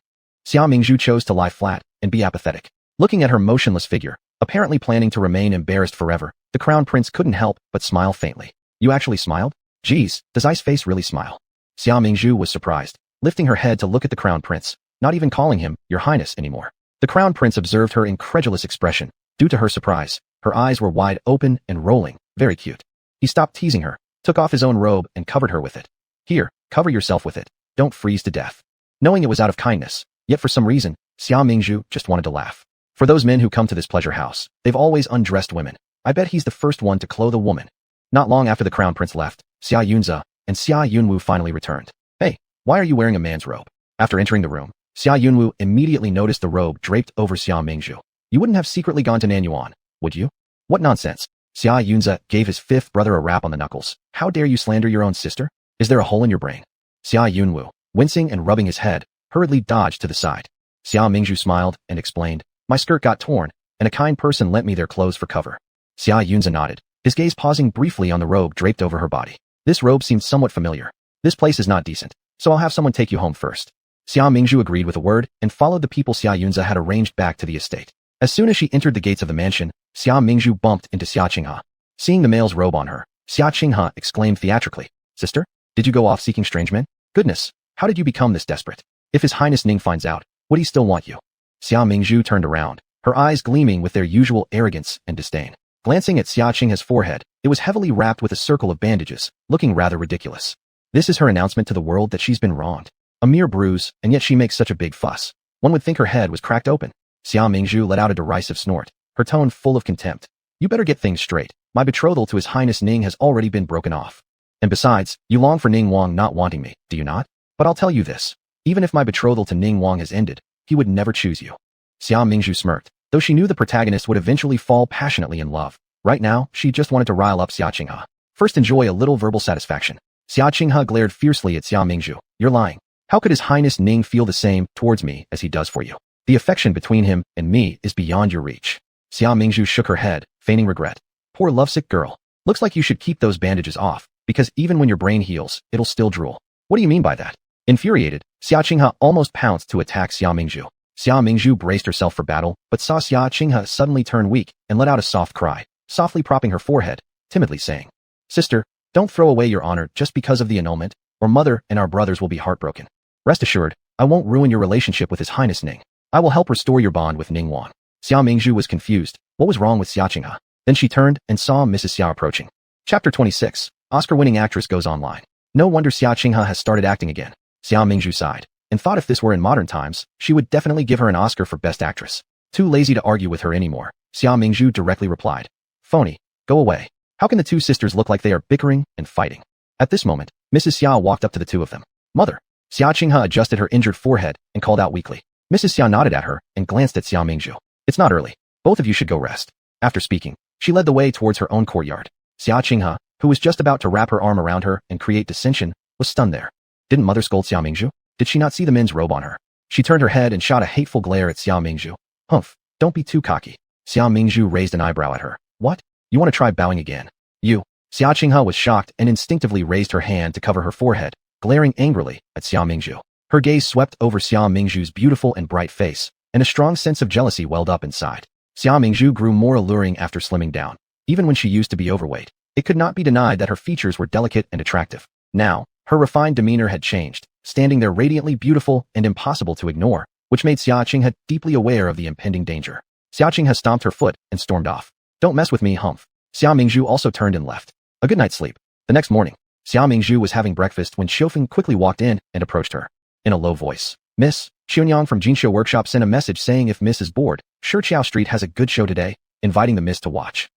Xia Mingzhu chose to lie flat and be apathetic. Looking at her motionless figure, apparently planning to remain embarrassed forever, the crown prince couldn't help but smile faintly. You actually smiled? Geez, does Ice Face really smile? Xia Mingzhu was surprised, lifting her head to look at the crown prince, not even calling him Your Highness anymore. The crown prince observed her incredulous expression. Due to her surprise, her eyes were wide open and rolling, very cute. He stopped teasing her, took off his own robe and covered her with it. Here, cover yourself with it. Don't freeze to death. Knowing it was out of kindness, yet for some reason, Xia Mingzhu just wanted to laugh. For those men who come to this pleasure house, they've always undressed women. I bet he's the first one to clothe a woman. Not long after the crown prince left, Xia Yunze and Xia Yunwu finally returned. Hey, why are you wearing a man's robe? After entering the room, Xia Yunwu immediately noticed the robe draped over Xia Mingzhu. You wouldn't have secretly gone to Nanyuan, would you? What nonsense. Xia Yunze gave his fifth brother a rap on the knuckles. How dare you slander your own sister? Is there a hole in your brain? Xia Yunwu, wincing and rubbing his head, hurriedly dodged to the side. Xia Mingzhu smiled and explained, my skirt got torn, and a kind person lent me their clothes for cover. Xia Yunze nodded, his gaze pausing briefly on the robe draped over her body. This robe seemed somewhat familiar. This place is not decent, so I'll have someone take you home first. Xia Mingzhu agreed with a word and followed the people Xia Yunze had arranged back to the estate. As soon as she entered the gates of the mansion, Xia Mingzhu bumped into Xia Qinghe. Seeing the male's robe on her, Xia Qinghe exclaimed theatrically, Sister, did you go off seeking strange men? Goodness, how did you become this desperate? If His Highness Ning finds out, would he still want you? Xia Mingzhu turned around, her eyes gleaming with their usual arrogance and disdain. Glancing at Xia Qinghe's forehead, it was heavily wrapped with a circle of bandages, looking rather ridiculous. This is her announcement to the world that she's been wronged. A mere bruise, and yet she makes such a big fuss. One would think her head was cracked open. Xia Mingzhu let out a derisive snort, her tone full of contempt. You better get things straight. My betrothal to His Highness Ning has already been broken off. And besides, you long for Ning Wang not wanting me, do you not? But I'll tell you this. Even if my betrothal to Ning Wang has ended, he would never choose you. Xia Mingzhu smirked, though she knew the protagonist would eventually fall passionately in love. Right now, she just wanted to rile up Xia Qinghe. First enjoy a little verbal satisfaction. Xia Qinghe glared fiercely at Xia Mingzhu. You're lying. How could His Highness Ning feel the same towards me as he does for you? The affection between him and me is beyond your reach. Xia Mingzhu shook her head, feigning regret. Poor lovesick girl. Looks like you should keep those bandages off, because even when your brain heals, it'll still drool. What do you mean by that? Infuriated, Xia Qinghe almost pounced to attack Xia Mingzhu. Xia Mingzhu braced herself for battle, but saw Xia Qinghe suddenly turn weak and let out a soft cry, softly propping her forehead, timidly saying, Sister, don't throw away your honor just because of the annulment, or Mother and our brothers will be heartbroken. Rest assured, I won't ruin your relationship with His Highness Ning. I will help restore your bond with Ning Wang. Xia Mingzhu was confused. What was wrong with Xia Qinghe? Then she turned and saw Mrs. Xia approaching. Chapter 26. Oscar-winning actress goes online. No wonder Xia Qinghe has started acting again. Xia Mingzhu sighed, and thought if this were in modern times, she would definitely give her an Oscar for Best Actress. Too lazy to argue with her anymore, Xia Mingzhu directly replied, Phony, go away. How can the two sisters look like they are bickering and fighting? At this moment, Mrs. Xia walked up to the two of them. Mother. Xia Qinghe adjusted her injured forehead and called out weakly. Mrs. Xia nodded at her and glanced at Xia Mingzhu. It's not early. Both of you should go rest. After speaking, she led the way towards her own courtyard. Xia Qinghe, who was just about to wrap her arm around her and create dissension, was stunned there. Didn't Mother scold Xia Mingzhu? Did she not see the men's robe on her? She turned her head and shot a hateful glare at Xia Mingzhu. Humph, don't be too cocky. Xia Mingzhu raised an eyebrow at her. What? You want to try bowing again? You. Xia Qinghe was shocked and instinctively raised her hand to cover her forehead, glaring angrily at Xia Mingzhu. Her gaze swept over Xia Mingzhu's beautiful and bright face, and a strong sense of jealousy welled up inside. Xia Mingzhu grew more alluring after slimming down. Even when she used to be overweight, it could not be denied that her features were delicate and attractive. Now, her refined demeanor had changed, standing there radiantly beautiful and impossible to ignore, which made Xia Qinghe deeply aware of the impending danger. Xia Qinghe stomped her foot and stormed off. Don't mess with me, humph. Xia Mingzhu also turned and left. A good night's sleep. The next morning, Xia Mingzhu was having breakfast when Xiufeng quickly walked in and approached her. In a low voice, Miss, Xionyang from Jinsho Workshop sent a message saying if Miss is bored, Shiqiao Street has a good show today, inviting the Miss to watch.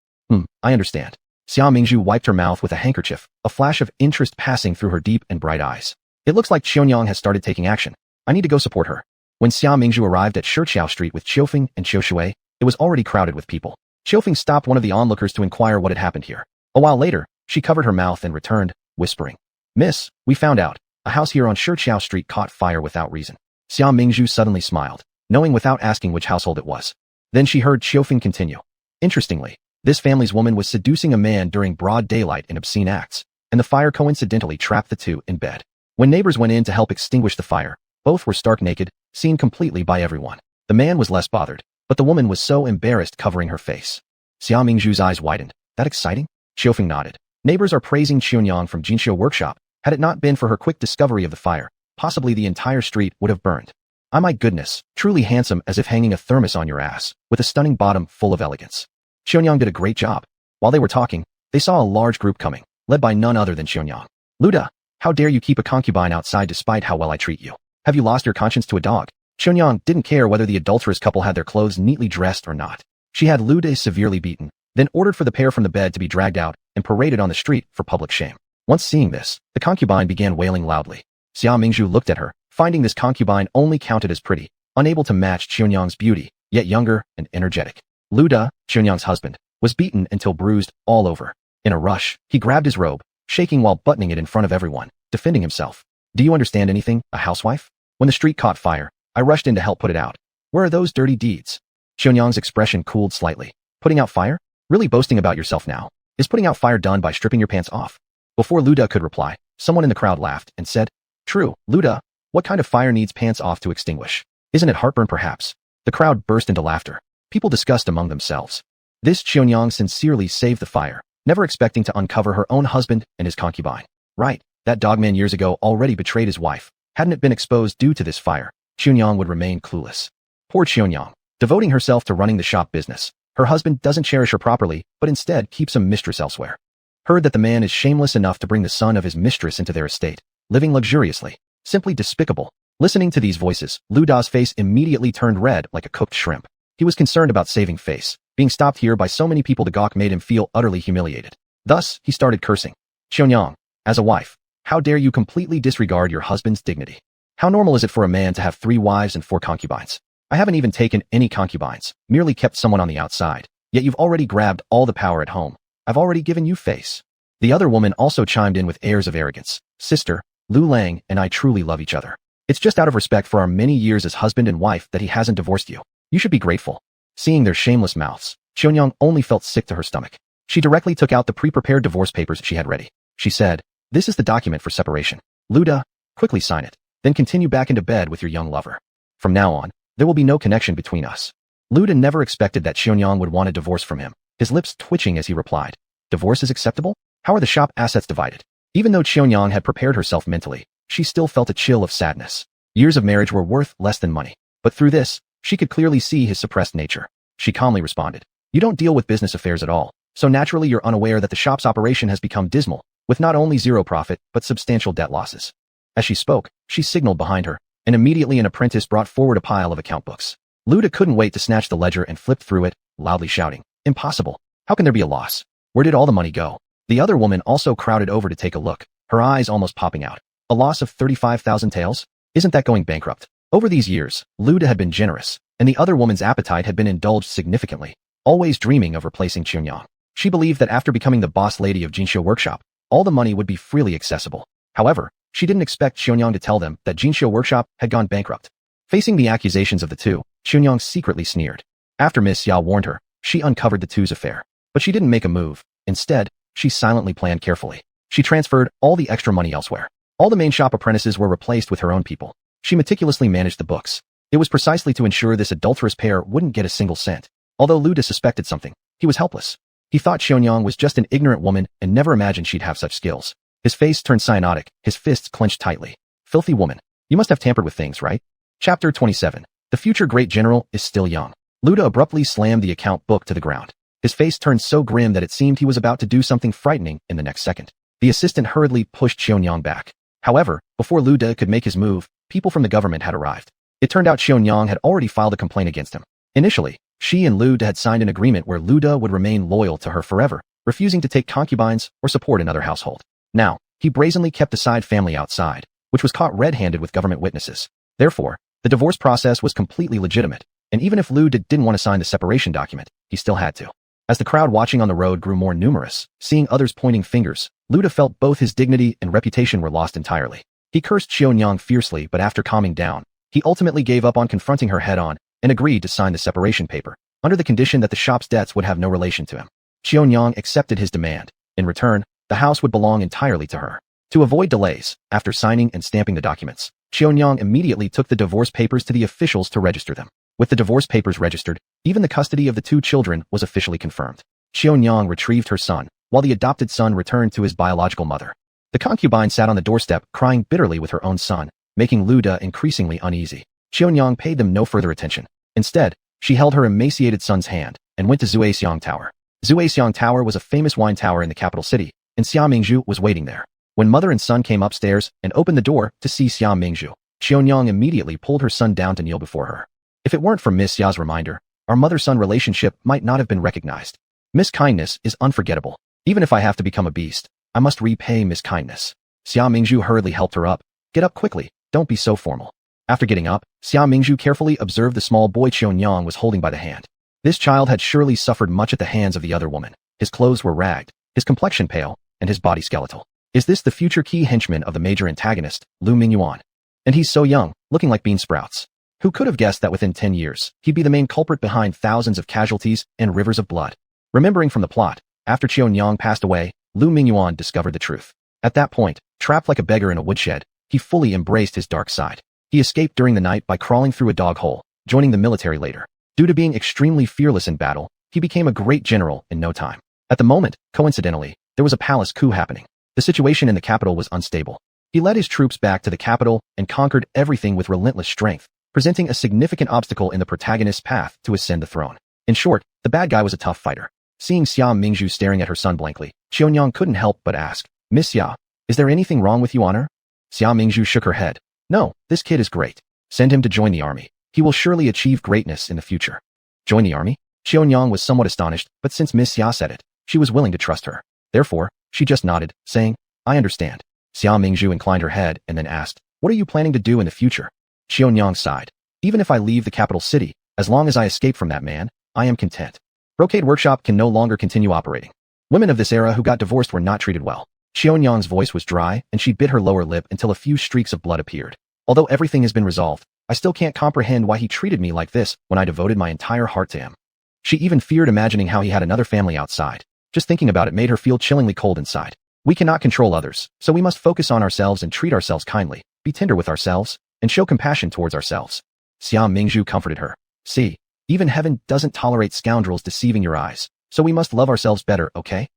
I understand. Xia Mingzhu wiped her mouth with a handkerchief, a flash of interest passing through her deep and bright eyes. It looks like Xionyang has started taking action. I need to go support her. When Xia Mingzhu arrived at Shiqiao Street with Xiufeng and Qiu Shui, it was already crowded with people. Xiufeng stopped one of the onlookers to inquire what had happened here. A while later, she covered her mouth and returned, whispering, Miss, we found out. A house here on Shiqiao Street caught fire without reason. Xia Mingzhu suddenly smiled, knowing without asking which household it was. Then she heard Xiufeng continue. Interestingly, this family's woman was seducing a man during broad daylight in obscene acts, and the fire coincidentally trapped the two in bed. When neighbors went in to help extinguish the fire, both were stark naked, seen completely by everyone. The man was less bothered, but the woman was so embarrassed covering her face. Xia Mingzhu's eyes widened. That exciting? Xiufeng nodded. Neighbors are praising Xionyang from Jinsho Workshop. Had it not been for her quick discovery of the fire, possibly the entire street would have burned. Ah, my goodness, truly handsome as if hanging a thermos on your ass, with a stunning bottom full of elegance. Xionyang did a great job. While they were talking, they saw a large group coming, led by none other than Xionyang. Luda, how dare you keep a concubine outside despite how well I treat you? Have you lost your conscience to a dog? Xionyang didn't care whether the adulterous couple had their clothes neatly dressed or not. She had Luda severely beaten, then ordered for the pair from the bed to be dragged out and paraded on the street for public shame. Once seeing this, the concubine began wailing loudly. Xia Mingzhu looked at her, finding this concubine only counted as pretty, unable to match Xionyang's beauty, yet younger and energetic. Luda, Xionyang's husband, was beaten until bruised all over. In a rush, he grabbed his robe, shaking while buttoning it in front of everyone, defending himself. Do you understand anything, a housewife? When the street caught fire, I rushed in to help put it out. Where are those dirty deeds? Xionyang's expression cooled slightly. Putting out fire? Really boasting about yourself now? Is putting out fire done by stripping your pants off? Before Luda could reply, someone in the crowd laughed and said, True, Luda, what kind of fire needs pants off to extinguish? Isn't it heartburn perhaps? The crowd burst into laughter. People discussed among themselves. This Xionyang sincerely saved the fire, never expecting to uncover her own husband and his concubine. Right, that dogman years ago already betrayed his wife. Hadn't it been exposed due to this fire, Xionyang would remain clueless. Poor Xionyang, devoting herself to running the shop business. Her husband doesn't cherish her properly, but instead keeps a mistress elsewhere. Heard that the man is shameless enough to bring the son of his mistress into their estate, living luxuriously. Simply despicable. Listening to these voices, Luda's face immediately turned red like a cooked shrimp. He was concerned about saving face. Being stopped here by so many people to gawk made him feel utterly humiliated. Thus, he started cursing. Xionyang, as a wife, how dare you completely disregard your husband's dignity? How normal is it for a man to have 3 wives and 4 concubines? I haven't even taken any concubines, merely kept someone on the outside. Yet you've already grabbed all the power at home. I've already given you face. The other woman also chimed in with airs of arrogance. Sister, Lu Lang and I truly love each other. It's just out of respect for our many years as husband and wife that he hasn't divorced you. You should be grateful. Seeing their shameless mouths, Xionyang only felt sick to her stomach. She directly took out the pre-prepared divorce papers she had ready. She said, This is the document for separation. Luda, quickly sign it, then continue back into bed with your young lover. From now on, there will be no connection between us. Luda never expected that Xionyang would want a divorce from him, his lips twitching as he replied, Divorce is acceptable? How are the shop assets divided? Even though Xionyang had prepared herself mentally, she still felt a chill of sadness. Years of marriage were worth less than money. But through this, she could clearly see his suppressed nature. She calmly responded, You don't deal with business affairs at all, so naturally you're unaware that the shop's operation has become dismal, with not only zero profit, but substantial debt losses. As she spoke, she signaled behind her, and immediately an apprentice brought forward a pile of account books. Luda couldn't wait to snatch the ledger and flipped through it, loudly shouting, Impossible. How can there be a loss? Where did all the money go? The other woman also crowded over to take a look, her eyes almost popping out. A loss of 35,000 taels? Isn't that going bankrupt? Over these years, Luda had been generous, and the other woman's appetite had been indulged significantly, always dreaming of replacing Xionyang. She believed that after becoming the boss lady of Jinsho Workshop, all the money would be freely accessible. However, she didn't expect Xionyang to tell them that Jinsho Workshop had gone bankrupt. Facing the accusations of the two, Xionyang secretly sneered. After Miss Xia warned her, she uncovered the two's affair. But she didn't make a move. Instead, she silently planned carefully. She transferred all the extra money elsewhere. All the main shop apprentices were replaced with her own people. She meticulously managed the books. It was precisely to ensure this adulterous pair wouldn't get a single cent. Although Luda suspected something, he was helpless. He thought Xionyang was just an ignorant woman and never imagined she'd have such skills. His face turned cyanotic, his fists clenched tightly. Filthy woman. You must have tampered with things, right? Chapter 27. The future great general is still young. Luda abruptly slammed the account book to the ground. His face turned so grim that it seemed he was about to do something frightening in the next second. The assistant hurriedly pushed Xionyang back. However, before Luda could make his move, people from the government had arrived. It turned out Xionyang had already filed a complaint against him. Initially, she and Luda had signed an agreement where Luda would remain loyal to her forever, refusing to take concubines or support another household. Now, he brazenly kept the side family outside, which was caught red-handed with government witnesses. Therefore, the divorce process was completely legitimate, and even if Luda didn't want to sign the separation document, he still had to. As the crowd watching on the road grew more numerous, seeing others pointing fingers, Luda felt both his dignity and reputation were lost entirely. He cursed Xionyang fiercely, but after calming down, he ultimately gave up on confronting her head-on and agreed to sign the separation paper, under the condition that the shop's debts would have no relation to him. Xionyang accepted his demand. In return, the house would belong entirely to her. To avoid delays, after signing and stamping the documents, Xionyang immediately took the divorce papers to the officials to register them. With the divorce papers registered, even the custody of the 2 children was officially confirmed. Xionyang retrieved her son, while the adopted son returned to his biological mother. The concubine sat on the doorstep crying bitterly with her own son, making Luda increasingly uneasy. Xionyang paid them no further attention. Instead, she held her emaciated son's hand and went to Zuexiang Tower. Zuexiang Tower was a famous wine tower in the capital city, and Xia Mingzhu was waiting there. When mother and son came upstairs and opened the door to see Xia Mingzhu, Xionyang immediately pulled her son down to kneel before her. If it weren't for Miss Xia's reminder, our mother-son relationship might not have been recognized. Miss Kindness is unforgettable. Even if I have to become a beast, I must repay Miss Kindness. Xia Mingzhu hurriedly helped her up. Get up quickly, don't be so formal. After getting up, Xia Mingzhu carefully observed the small boy Xionyang was holding by the hand. This child had surely suffered much at the hands of the other woman. His clothes were ragged, his complexion pale, and his body skeletal. Is this the future key henchman of the major antagonist, Lu Mingyuan? And he's so young, looking like bean sprouts. Who could have guessed that within 10 years, he'd be the main culprit behind thousands of casualties and rivers of blood? Remembering from the plot, after Qianyang passed away, Lu Mingyuan discovered the truth. At that point, trapped like a beggar in a woodshed, he fully embraced his dark side. He escaped during the night by crawling through a dog hole, joining the military later. Due to being extremely fearless in battle, he became a great general in no time. At the moment, coincidentally, there was a palace coup happening. The situation in the capital was unstable. He led his troops back to the capital and conquered everything with relentless strength, presenting a significant obstacle in the protagonist's path to ascend the throne. In short, the bad guy was a tough fighter. Seeing Xia Mingzhu staring at her son blankly, Qianyang couldn't help but ask, "Miss Xia, is there anything wrong with you, honor?" Xia Mingzhu shook her head. "No, this kid is great. Send him to join the army. He will surely achieve greatness in the future." Join the army? Qianyang was somewhat astonished, but since Miss Xia said it, she was willing to trust her. Therefore, she just nodded, saying, "I understand." Xia Mingzhu inclined her head and then asked, "What are you planning to do in the future?" Qianyang sighed. "Even if I leave the capital city, as long as I escape from that man, I am content. Brocade Workshop can no longer continue operating. Women of this era who got divorced were not treated well." Qianyang's voice was dry, and she bit her lower lip until a few streaks of blood appeared. "Although everything has been resolved, I still can't comprehend why he treated me like this when I devoted my entire heart to him." She even feared imagining how he had another family outside. Just thinking about it made her feel chillingly cold inside. We cannot control others, so we must focus on ourselves and treat ourselves kindly, be tender with ourselves, and show compassion towards ourselves. Xia Mingzhu comforted her. "See, even heaven doesn't tolerate scoundrels deceiving your eyes, so we must love ourselves better, okay?"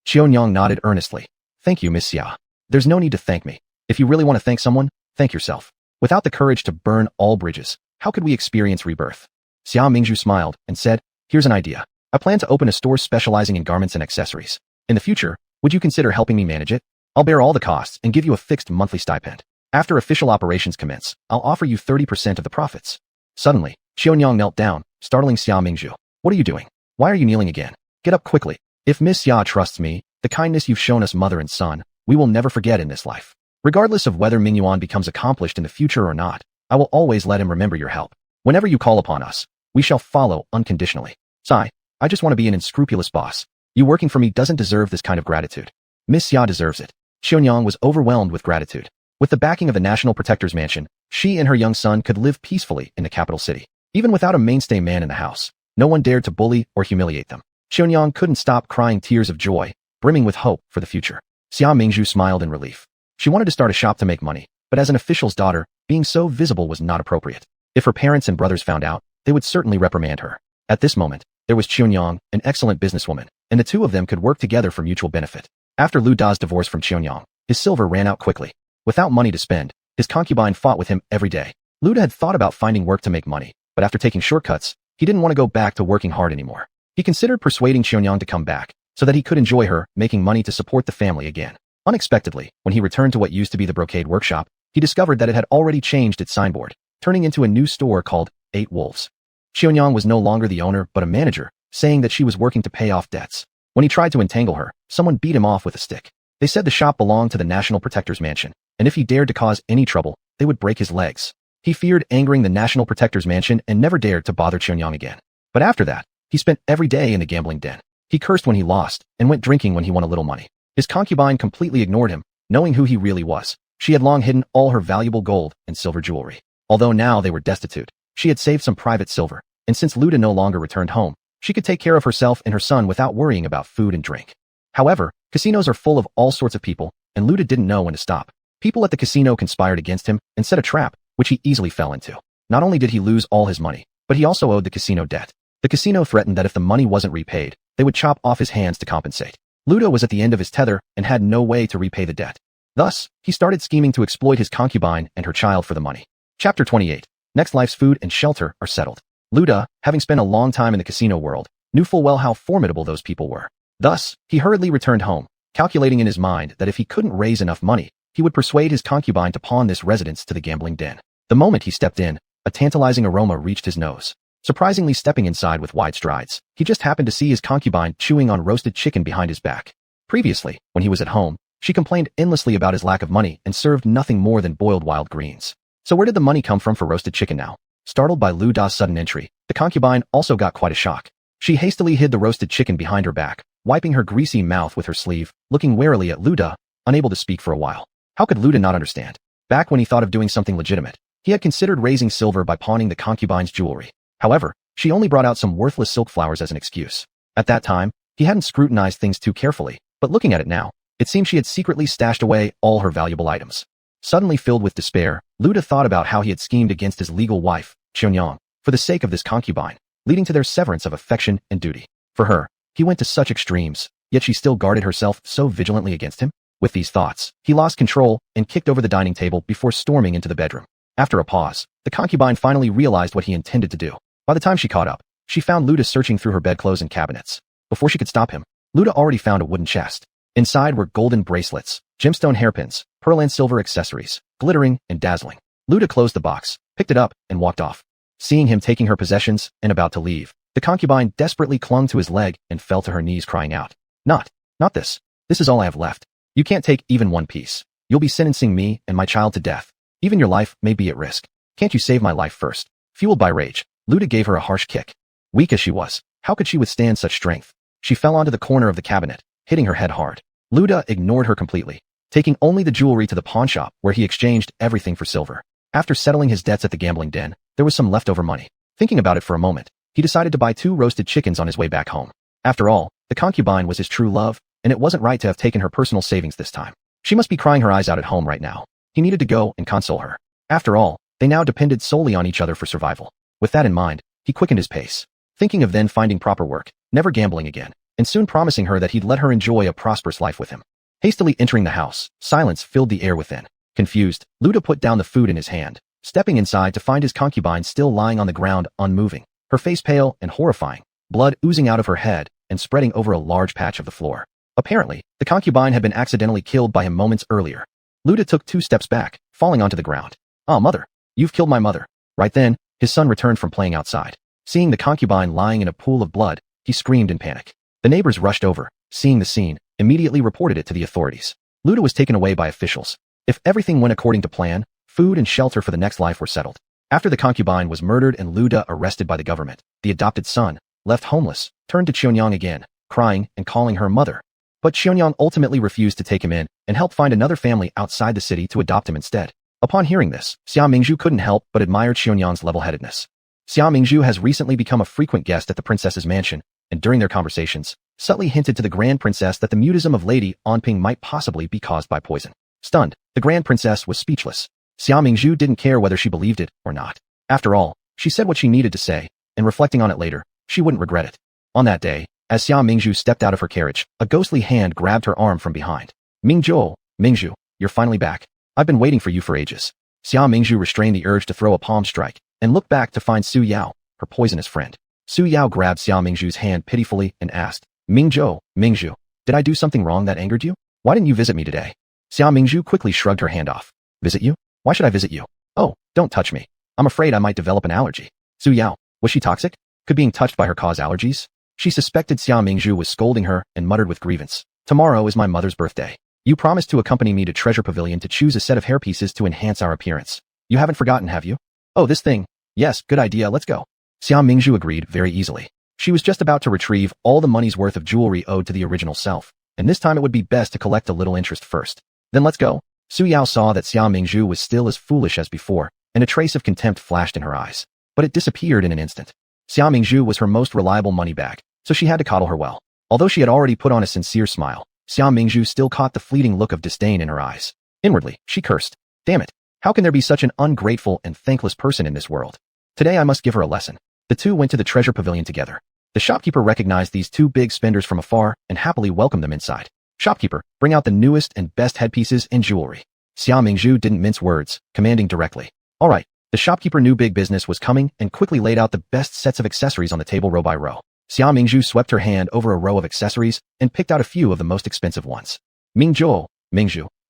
Qianyang nodded earnestly. "Thank you, Miss Xia. There's no need to thank me. If you really want to thank someone, thank yourself. Without the courage to burn all bridges, how could we experience rebirth?" Xia Mingzhu smiled and said, "Here's an idea. I plan to open a store specializing in garments and accessories. In the future, would you consider helping me manage it? I'll bear all the costs and give you a fixed monthly stipend. After official operations commence, I'll offer you 30% of the profits." Suddenly, Qianyang knelt down, startling Xia Mingzhu. "What are you doing? Why are you kneeling again? Get up quickly. If Miss Xia trusts me, the kindness you've shown us mother and son, we will never forget in this life. Regardless of whether Mingyuan becomes accomplished in the future or not, I will always let him remember your help. Whenever you call upon us, we shall follow unconditionally. Sigh, I just want to be an unscrupulous boss. You working for me doesn't deserve this kind of gratitude. Miss Xia deserves it." Qianyang was overwhelmed with gratitude. With the backing of the National Protector's mansion, she and her young son could live peacefully in the capital city. Even without a mainstay man in the house, no one dared to bully or humiliate them. Qianyang couldn't stop crying tears of joy, brimming with hope for the future. Xia Mingzhu smiled in relief. She wanted to start a shop to make money, but as an official's daughter, being so visible was not appropriate. If her parents and brothers found out, they would certainly reprimand her. At this moment, there was Qianyang, an excellent businesswoman, and the two of them could work together for mutual benefit. After Lu Da's divorce from Qianyang, his silver ran out quickly. Without money to spend, his concubine fought with him every day. Lu Da had thought about finding work to make money, but after taking shortcuts, he didn't want to go back to working hard anymore. He considered persuading Qianyang to come back, so that he could enjoy her making money to support the family again. Unexpectedly, when he returned to what used to be the brocade workshop, he discovered that it had already changed its signboard, turning into a new store called 8 Wolves. Qianyang was no longer the owner but a manager, saying that she was working to pay off debts. When he tried to entangle her, someone beat him off with a stick. They said the shop belonged to the National Protector's mansion, and if he dared to cause any trouble, they would break his legs. He feared angering the National Protector's mansion and never dared to bother Qianyang again. But after that, he spent every day in the gambling den. He cursed when he lost, and went drinking when he won a little money. His concubine completely ignored him, knowing who he really was. She had long hidden all her valuable gold and silver jewelry. Although now they were destitute, she had saved some private silver, and since Lu Da no longer returned home, she could take care of herself and her son without worrying about food and drink. However, casinos are full of all sorts of people, and Lu Da didn't know when to stop. People at the casino conspired against him and set a trap, which he easily fell into. Not only did he lose all his money, but he also owed the casino debt. The casino threatened that if the money wasn't repaid, they would chop off his hands to compensate. Lu Da was at the end of his tether and had no way to repay the debt. Thus, he started scheming to exploit his concubine and her child for the money. Chapter 28. Next life's food and shelter are settled. Lu Da, having spent a long time in the casino world, knew full well how formidable those people were. Thus, he hurriedly returned home, calculating in his mind that if he couldn't raise enough money, he would persuade his concubine to pawn this residence to the gambling den. The moment he stepped in, a tantalizing aroma reached his nose. Surprisingly stepping inside with wide strides, he just happened to see his concubine chewing on roasted chicken behind his back. Previously, when he was at home, she complained endlessly about his lack of money and served nothing more than boiled wild greens. So where did the money come from for roasted chicken now? Startled by Lu Da's sudden entry, The concubine also got quite a shock. She hastily hid the roasted chicken behind her back, wiping her greasy mouth with her sleeve, looking warily at Luda, unable to speak for a while. How could Luda not understand? Back when he thought of doing something legitimate, he had considered raising silver by pawning the concubine's jewelry. However, she only brought out some worthless silk flowers as an excuse. At that time, he hadn't scrutinized things too carefully, but looking at it now, it seemed she had secretly stashed away all her valuable items. Suddenly filled with despair, Luda thought about how he had schemed against his legal wife, Qianyang, for the sake of this concubine, leading to their severance of affection and duty. For her, he went to such extremes, yet she still guarded herself so vigilantly against him. With these thoughts, he lost control and kicked over the dining table before storming into the bedroom. After a pause, the concubine finally realized what he intended to do. By the time she caught up, she found Luda searching through her bedclothes and cabinets. Before she could stop him, Luda already found a wooden chest. Inside were golden bracelets, gemstone hairpins, pearl and silver accessories, glittering and dazzling. Luda closed the box, picked it up, and walked off. Seeing him taking her possessions and about to leave, the concubine desperately clung to his leg and fell to her knees crying out, Not this. This is all I have left. You can't take even one piece. You'll be sentencing me and my child to death. Even your life may be at risk. Can't you save my life first? Fueled by rage, Luda gave her a harsh kick. Weak as she was, how could she withstand such strength? She fell onto the corner of the cabinet, hitting her head hard. Luda ignored her completely, taking only the jewelry to the pawnshop where he exchanged everything for silver. After settling his debts at the gambling den, there was some leftover money. Thinking about it for a moment, he decided to buy 2 roasted chickens on his way back home. After all, the concubine was his true love, and it wasn't right to have taken her personal savings this time. She must be crying her eyes out at home right now. He needed to go and console her. After all, they now depended solely on each other for survival. With that in mind, he quickened his pace, thinking of then finding proper work, never gambling again, and soon promising her that he'd let her enjoy a prosperous life with him. Hastily entering the house, silence filled the air within. Confused, Luda put down the food in his hand, stepping inside to find his concubine still lying on the ground, unmoving, her face pale and horrifying, blood oozing out of her head and spreading over a large patch of the floor. Apparently, the concubine had been accidentally killed by him moments earlier. Luda took 2 steps back, falling onto the ground. "Ah, mother, you've killed my mother." Right then, his son returned from playing outside. Seeing the concubine lying in a pool of blood, he screamed in panic. The neighbors rushed over, seeing the scene, immediately reported it to the authorities. Luda was taken away by officials. If everything went according to plan, food and shelter for the next life were settled. After the concubine was murdered and Luda arrested by the government, the adopted son, left homeless, turned to Qianyang again, crying and calling her mother. But Qianyang ultimately refused to take him in and helped find another family outside the city to adopt him instead. Upon hearing this, Xia Mingzhu couldn't help but admire Qianyang's level-headedness. Xia Mingzhu has recently become a frequent guest at the princess's mansion, and during their conversations, subtly hinted to the Grand Princess that the mutism of Lady Anping might possibly be caused by poison. Stunned, the Grand Princess was speechless. Xia Mingzhu didn't care whether she believed it or not. After all, she said what she needed to say, and reflecting on it later, she wouldn't regret it. On that day, as Xia Mingzhu stepped out of her carriage, a ghostly hand grabbed her arm from behind. Mingzhu, you're finally back. I've been waiting for you for ages." Xia Mingzhu restrained the urge to throw a palm strike, and looked back to find Su Yao, her poisonous friend. Su Yao grabbed Xia Mingzhu's hand pitifully and asked, Mingzhu, did I do something wrong that angered you? Why didn't you visit me today?" Xia Mingzhu quickly shrugged her hand off. "Visit you? Why should I visit you? Oh, don't touch me. I'm afraid I might develop an allergy." Su Yao, was she toxic? Could being touched by her cause allergies? She suspected Xia Mingzhu was scolding her and muttered with grievance. "Tomorrow is my mother's birthday. You promised to accompany me to Treasure Pavilion to choose a set of hairpieces to enhance our appearance. You haven't forgotten, have you?" "Oh, this thing. Yes, good idea, let's go." Xia Mingzhu agreed very easily. She was just about to retrieve all the money's worth of jewelry owed to the original self, and this time it would be best to collect a little interest first. "Then let's go." Su Yao saw that Xia Mingzhu was still as foolish as before, and a trace of contempt flashed in her eyes. But it disappeared in an instant. Xia Mingzhu was her most reliable money bag, so she had to coddle her well. Although she had already put on a sincere smile, Xia Mingzhu still caught the fleeting look of disdain in her eyes. Inwardly, she cursed. Damn it! How can there be such an ungrateful and thankless person in this world? Today I must give her a lesson. The two went to the Treasure Pavilion together. The shopkeeper recognized these 2 big spenders from afar and happily welcomed them inside. "Shopkeeper, bring out the newest and best headpieces and jewelry." Xia Mingzhu didn't mince words, commanding directly. All right. The shopkeeper knew big business was coming and quickly laid out the best sets of accessories on the table row by row. Xia Mingzhu swept her hand over a row of accessories and picked out a few of the most expensive ones. Mingzhu,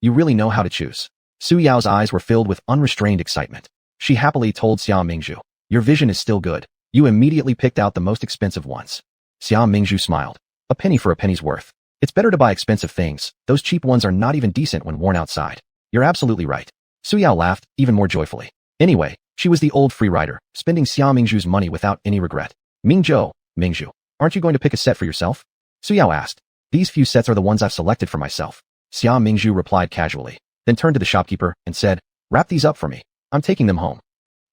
you really know how to choose." Su Yao's eyes were filled with unrestrained excitement. She happily told Xia Mingzhu, "Your vision is still good. You immediately picked out the most expensive ones." Xia Mingzhu smiled. "A penny for a penny's worth. It's better to buy expensive things. Those cheap ones are not even decent when worn outside." "You're absolutely right." Su Yao laughed, even more joyfully. Anyway, she was the old free rider, spending Xia Mingzhu's money without any regret. Mingzhu, aren't you going to pick a set for yourself? Su Yao asked. These few sets are the ones I've selected for myself. Xia Mingzhu replied casually, then turned to the shopkeeper and said, wrap these up for me. I'm taking them home.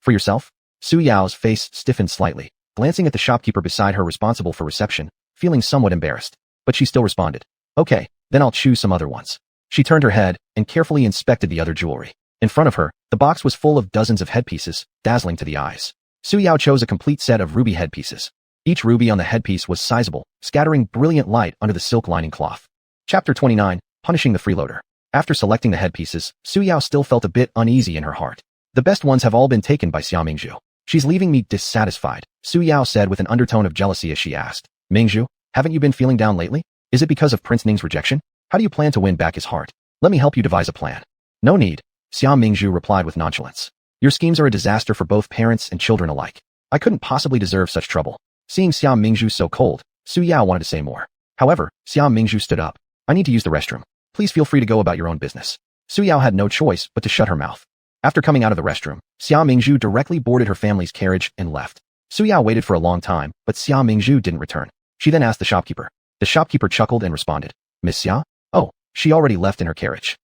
For yourself? Su Yao's face stiffened slightly, glancing at the shopkeeper beside her responsible for reception, feeling somewhat embarrassed. But she still responded, okay, then I'll choose some other ones. She turned her head and carefully inspected the other jewelry. In front of her, the box was full of dozens of headpieces, dazzling to the eyes. Su Yao chose a complete set of ruby headpieces. Each ruby on the headpiece was sizable, scattering brilliant light under the silk lining cloth. Chapter 29, Punishing the Freeloader. After selecting the headpieces, Su Yao still felt a bit uneasy in her heart. The best ones have all been taken by Xia Mingzhu. She's leaving me dissatisfied, Su Yao said with an undertone of jealousy as she asked. Mingzhu, haven't you been feeling down lately? Is it because of Prince Ning's rejection? How do you plan to win back his heart? Let me help you devise a plan. No need, Xia Mingzhu replied with nonchalance. Your schemes are a disaster for both parents and children alike. I couldn't possibly deserve such trouble. Seeing Xia Mingzhu so cold, Su Yao wanted to say more. However, Xia Mingzhu stood up. I need to use the restroom. Please feel free to go about your own business. Su Yao had no choice but to shut her mouth. After coming out of the restroom, Xia Mingzhu directly boarded her family's carriage and left. Su Yao waited for a long time, but Xia Mingzhu didn't return. She then asked the shopkeeper. The shopkeeper chuckled and responded, Miss Xia? Oh, she already left in her carriage.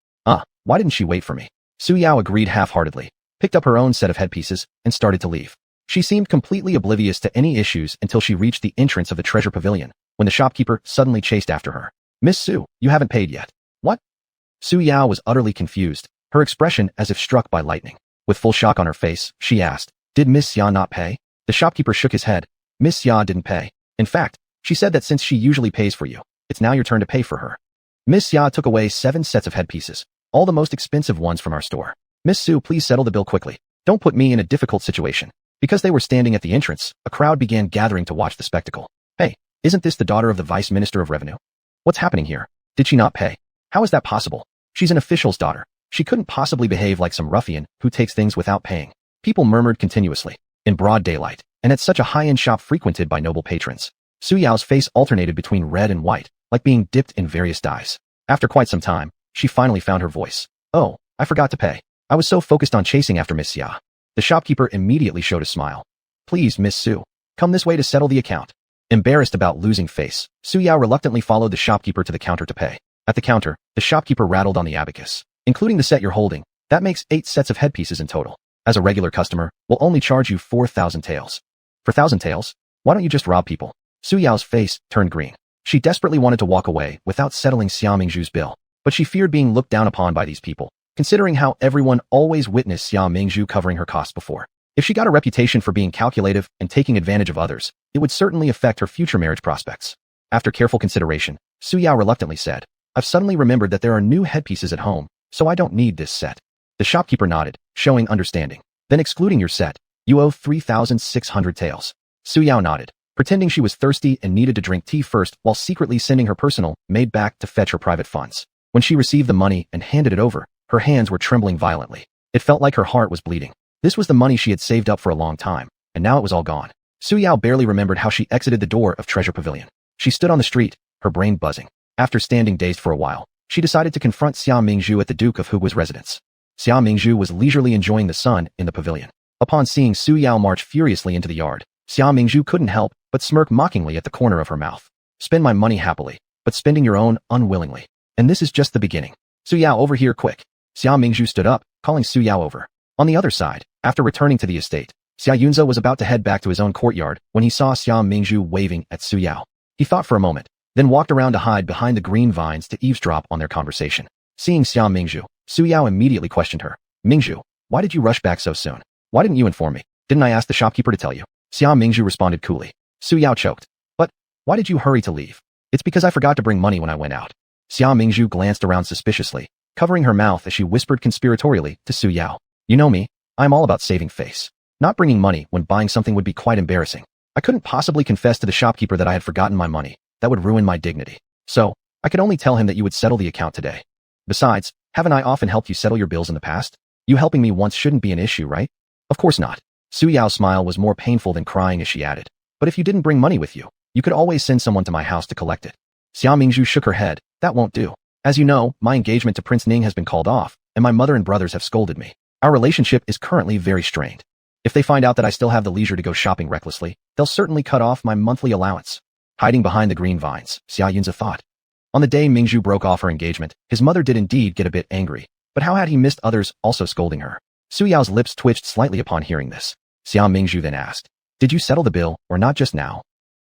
Why didn't she wait for me? Su Yao agreed half-heartedly, picked up her own set of headpieces, and started to leave. She seemed completely oblivious to any issues until she reached the entrance of the treasure pavilion, when the shopkeeper suddenly chased after her. Miss Su, you haven't paid yet. What? Su Yao was utterly confused, her expression as if struck by lightning. With full shock on her face, she asked, Did Miss Xia not pay? The shopkeeper shook his head. Miss Xia didn't pay. In fact, she said that since she usually pays for you, it's now your turn to pay for her. Miss Xia took away 7 sets of headpieces, all the most expensive ones from our store. Miss Su, please settle the bill quickly. Don't put me in a difficult situation. Because they were standing at the entrance, a crowd began gathering to watch the spectacle. Hey, isn't this the daughter of the Vice Minister of Revenue? What's happening here? Did she not pay? How is that possible? She's an official's daughter. She couldn't possibly behave like some ruffian who takes things without paying. People murmured continuously, in broad daylight, and at such a high-end shop frequented by noble patrons. Su Yao's face alternated between red and white, like being dipped in various dyes. After quite some time, she finally found her voice. Oh, I forgot to pay. I was so focused on chasing after Miss Xia. The shopkeeper immediately showed a smile. Please, Miss Su, come this way to settle the account. Embarrassed about losing face, Su Yao reluctantly followed the shopkeeper to the counter to pay. At the counter, the shopkeeper rattled on the abacus. Including the set you're holding, that makes 8 sets of headpieces in total. As a regular customer, we'll only charge you 4,000 taels. For 1,000 taels? Why don't you just rob people? Su Yao's face turned green. She desperately wanted to walk away without settling Xia Mingzhu's bill, but she feared being looked down upon by these people, considering how everyone always witnessed Xia Mingzhu covering her costs before. If she got a reputation for being calculative and taking advantage of others, it would certainly affect her future marriage prospects. After careful consideration, Su Yao reluctantly said, I've suddenly remembered that there are new headpieces at home, so I don't need this set. The shopkeeper nodded, showing understanding. Then excluding your set, you owe 3,600 taels. Su Yao nodded, pretending she was thirsty and needed to drink tea first while secretly sending her personal maid back to fetch her private funds. When she received the money and handed it over, her hands were trembling violently. It felt like her heart was bleeding. This was the money she had saved up for a long time, and now it was all gone. Su Yao barely remembered how she exited the door of Treasure Pavilion. She stood on the street, her brain buzzing. After standing dazed for a while, she decided to confront Xia Mingzhu at the Duke of Hugua's residence. Xia Mingzhu was leisurely enjoying the sun in the pavilion. Upon seeing Su Yao march furiously into the yard, Xia Mingzhu couldn't help but smirk mockingly at the corner of her mouth. Spend my money happily, but spending your own unwillingly. And this is just the beginning. Su Yao, over here quick. Xia Mingzhu stood up, calling Su Yao over. On the other side, after returning to the estate, Xia Yunze was about to head back to his own courtyard when he saw Xia Mingzhu waving at Su Yao. He thought for a moment, then walked around to hide behind the green vines to eavesdrop on their conversation. Seeing Xia Mingzhu, Su Yao immediately questioned her. Mingzhu, why did you rush back so soon? Why didn't you inform me? Didn't I ask the shopkeeper to tell you? Xia Mingzhu responded coolly. Su Yao choked. But, why did you hurry to leave? It's because I forgot to bring money when I went out. Xia Mingzhu glanced around suspiciously, covering her mouth as she whispered conspiratorially to Su Yao. You know me, I'm all about saving face. Not bringing money when buying something would be quite embarrassing. I couldn't possibly confess to the shopkeeper that I had forgotten my money. That would ruin my dignity. So, I could only tell him that you would settle the account today. Besides, haven't I often helped you settle your bills in the past? You helping me once shouldn't be an issue, right? Of course not. Su Yao's smile was more painful than crying as she added. But if you didn't bring money with you, you could always send someone to my house to collect it. Xia Mingzhu shook her head. That won't do. As you know, my engagement to Prince Ning has been called off, and my mother and brothers have scolded me. Our relationship is currently very strained. If they find out that I still have the leisure to go shopping recklessly, they'll certainly cut off my monthly allowance. Hiding behind the green vines, Xia Yunze thought. On the day Mingzhu broke off her engagement, his mother did indeed get a bit angry. But how had he missed others also scolding her? Su Yao's lips twitched slightly upon hearing this. Xia Mingzhu then asked, "Did you settle the bill, or not just now?"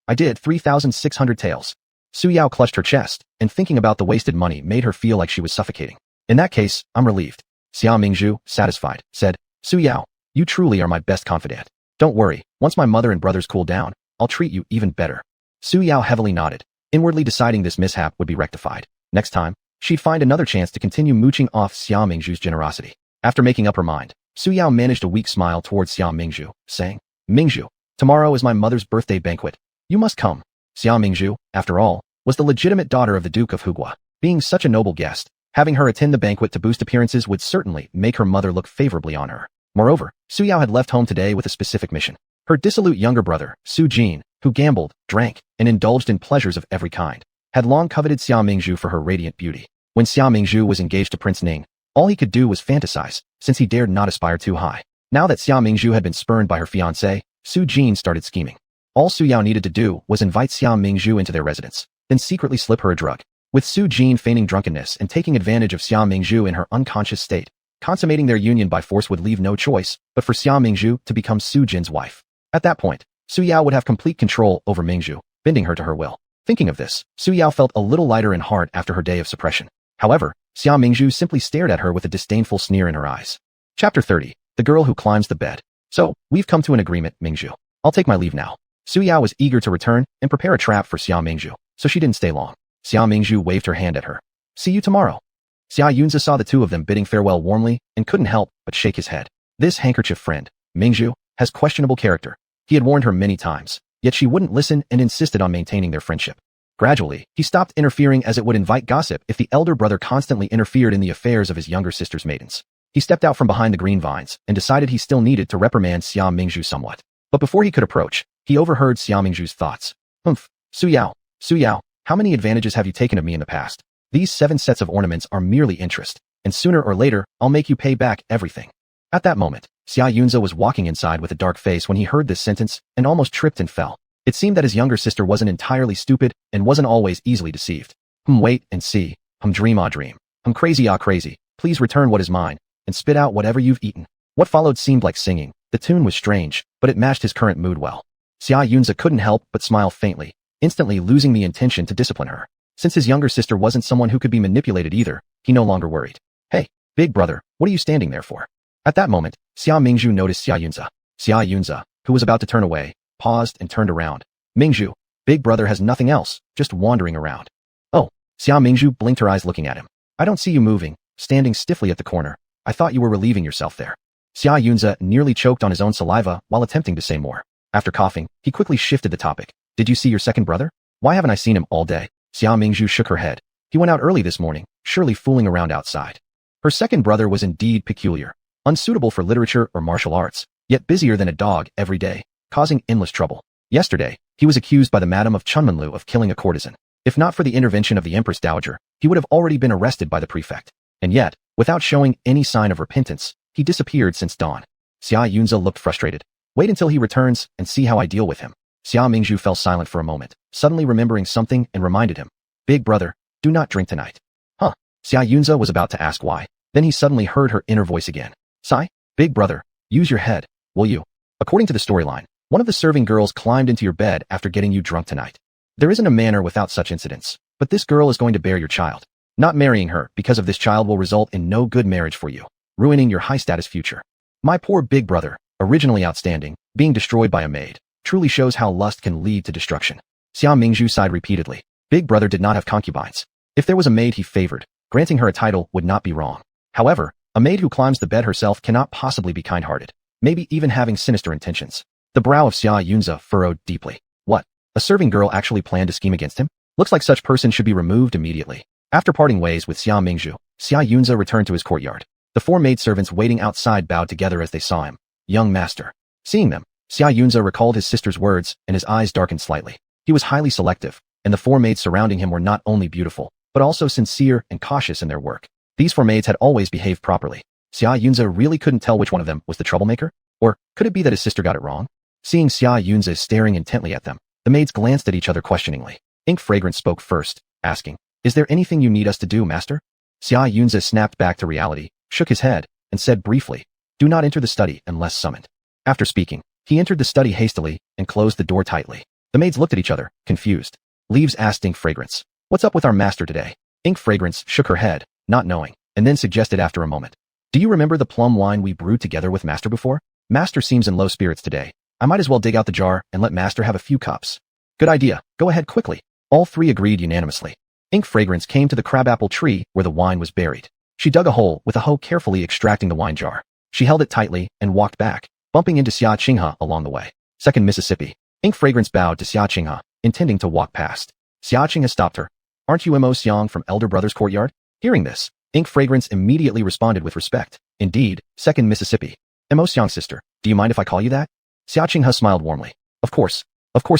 "I did, 3,600 taels." Su Yao clutched her chest, and thinking about the wasted money made her feel like she was suffocating. "In that case, I'm relieved." Xia Mingzhu, satisfied, said, "Su Yao, you truly are my best confidant. Don't worry, once my mother and brothers cool down, I'll treat you even better." Su Yao heavily nodded, inwardly deciding this mishap would be rectified. Next time, she'd find another chance to continue mooching off Xia Mingzhu's generosity. After making up her mind, Su Yao managed a weak smile towards Xia Mingzhu, saying, "Mingzhu, tomorrow is my mother's birthday banquet. You must come." Xia Mingzhu, after all, was the legitimate daughter of the Duke of Hugua. Being such a noble guest, having her attend the banquet to boost appearances would certainly make her mother look favorably on her. Moreover, Su Yao had left home today with a specific mission. Her dissolute younger brother, Su Jin, who gambled, drank, and indulged in pleasures of every kind, had long coveted Xia Mingzhu for her radiant beauty. When Xia Mingzhu was engaged to Prince Ning, all he could do was fantasize, since he dared not aspire too high. Now that Xia Mingzhu had been spurned by her fiancé, Su Jin started scheming. All Su Yao needed to do was invite Xia Mingzhu into their residence, then secretly slip her a drug. With Su Jin feigning drunkenness and taking advantage of Xia Mingzhu in her unconscious state, consummating their union by force would leave no choice but for Xia Mingzhu to become Su Jin's wife. At that point, Su Yao would have complete control over Mingzhu, bending her to her will. Thinking of this, Su Yao felt a little lighter in heart after her day of suppression. However, Xia Mingzhu simply stared at her with a disdainful sneer in her eyes. Chapter 30. The Girl Who Climbs the Bed. "So, we've come to an agreement, Mingzhu. I'll take my leave now." Su Yao was eager to return and prepare a trap for Xia Mingzhu, so she didn't stay long. Xia Mingzhu waved her hand at her. "See you tomorrow." Xia Yunze saw the two of them bidding farewell warmly and couldn't help but shake his head. This handkerchief friend, Mingzhu, has questionable character. He had warned her many times, yet she wouldn't listen and insisted on maintaining their friendship. Gradually, he stopped interfering as it would invite gossip if the elder brother constantly interfered in the affairs of his younger sister's maidens. He stepped out from behind the green vines and decided he still needed to reprimand Xia Mingzhu somewhat. But before he could approach, he overheard Xia Mingzhu's thoughts. Su Yao, how many advantages have you taken of me in the past? These 7 sets of ornaments are merely interest, and sooner or later, I'll make you pay back everything." At that moment, Xia Yunze was walking inside with a dark face when he heard this sentence and almost tripped and fell. It seemed that his younger sister wasn't entirely stupid and wasn't always easily deceived. Wait and see. Dream ah dream. Crazy ah crazy. Please return what is mine, and spit out whatever you've eaten. What followed seemed like singing. The tune was strange, but it matched his current mood well. Xia Yunze couldn't help but smile faintly, instantly losing the intention to discipline her. Since his younger sister wasn't someone who could be manipulated either, he no longer worried. "Hey, big brother, what are you standing there for?" At that moment, Xia Mingzhu noticed Xia Yunze. Xia Yunze, who was about to turn away, paused and turned around. "Mingzhu, big brother has nothing else, just wandering around." "Oh." Xia Mingzhu blinked her eyes looking at him. "I don't see you moving, standing stiffly at the corner. I thought you were relieving yourself there." Xia Yunze nearly choked on his own saliva while attempting to say more. After coughing, he quickly shifted the topic. "Did you see your second brother? Why haven't I seen him all day?" Xia Mingzhu shook her head. "He went out early this morning, surely fooling around outside." Her second brother was indeed peculiar, unsuitable for literature or martial arts, yet busier than a dog every day, causing endless trouble. Yesterday, he was accused by the Madam of Chunmanlu of killing a courtesan. If not for the intervention of the Empress Dowager, he would have already been arrested by the prefect. And yet, without showing any sign of repentance, he disappeared since dawn. Xia Yunze looked frustrated. "Wait until he returns and see how I deal with him." Xia Mingzhu fell silent for a moment, suddenly remembering something and reminded him. "Big brother, do not drink tonight." "Huh?" Xia Yunze was about to ask why. Then he suddenly heard her inner voice again. "Sigh? Big brother, use your head, will you?" According to the storyline, one of the serving girls climbed into your bed after getting you drunk tonight. There isn't a manner without such incidents, but this girl is going to bear your child. Not marrying her because of this child will result in no good marriage for you, ruining your high-status future. My poor big brother, originally outstanding, being destroyed by a maid, truly shows how lust can lead to destruction. Xia Mingzhu sighed repeatedly. Big brother did not have concubines. If there was a maid he favored, granting her a title would not be wrong. However, a maid who climbs the bed herself cannot possibly be kind-hearted, maybe even having sinister intentions. The brow of Xia Yunze furrowed deeply. What? A serving girl actually planned to scheme against him? Looks like such person should be removed immediately. After parting ways with Xia Mingzhu, Xia Yunze returned to his courtyard. The 4 maidservants waiting outside bowed together as they saw him. "Young master." Seeing them, Xia Yunze recalled his sister's words and his eyes darkened slightly. He was highly selective, and the 4 maids surrounding him were not only beautiful, but also sincere and cautious in their work. These 4 maids had always behaved properly. Xia Yunze really couldn't tell which one of them was the troublemaker? Or could it be that his sister got it wrong? Seeing Xia Yunze staring intently at them, the maids glanced at each other questioningly. Ink Fragrance spoke first, asking, "Is there anything you need us to do, master?" Xia Yunze snapped back to reality, shook his head, and said briefly, "Do not enter the study unless summoned." After speaking, he entered the study hastily and closed the door tightly. The maids looked at each other, confused. Leaves asked Ink Fragrance, "What's up with our master today?" Ink Fragrance shook her head, not knowing, and then suggested after a moment, "Do you remember the plum wine we brewed together with master before? Master seems in low spirits today. I might as well dig out the jar and let master have a few cups." "Good idea, go ahead quickly." All three agreed unanimously. Ink Fragrance came to the crabapple tree where the wine was buried. She dug a hole with a hoe, carefully extracting the wine jar. She held it tightly and walked back, bumping into Xia Qinghe along the way. Second Mississippi. Ink Fragrance bowed to Xia Qinghe, intending to walk past. Xia Qinghe stopped her. "Aren't you Mo Xiang from Elder Brother's courtyard?" Hearing this, Ink Fragrance immediately responded with respect. "Indeed, Second Mississippi. Mo Xiang's sister. Do you mind if I call you that?" Xia Qinghe smiled warmly. Of course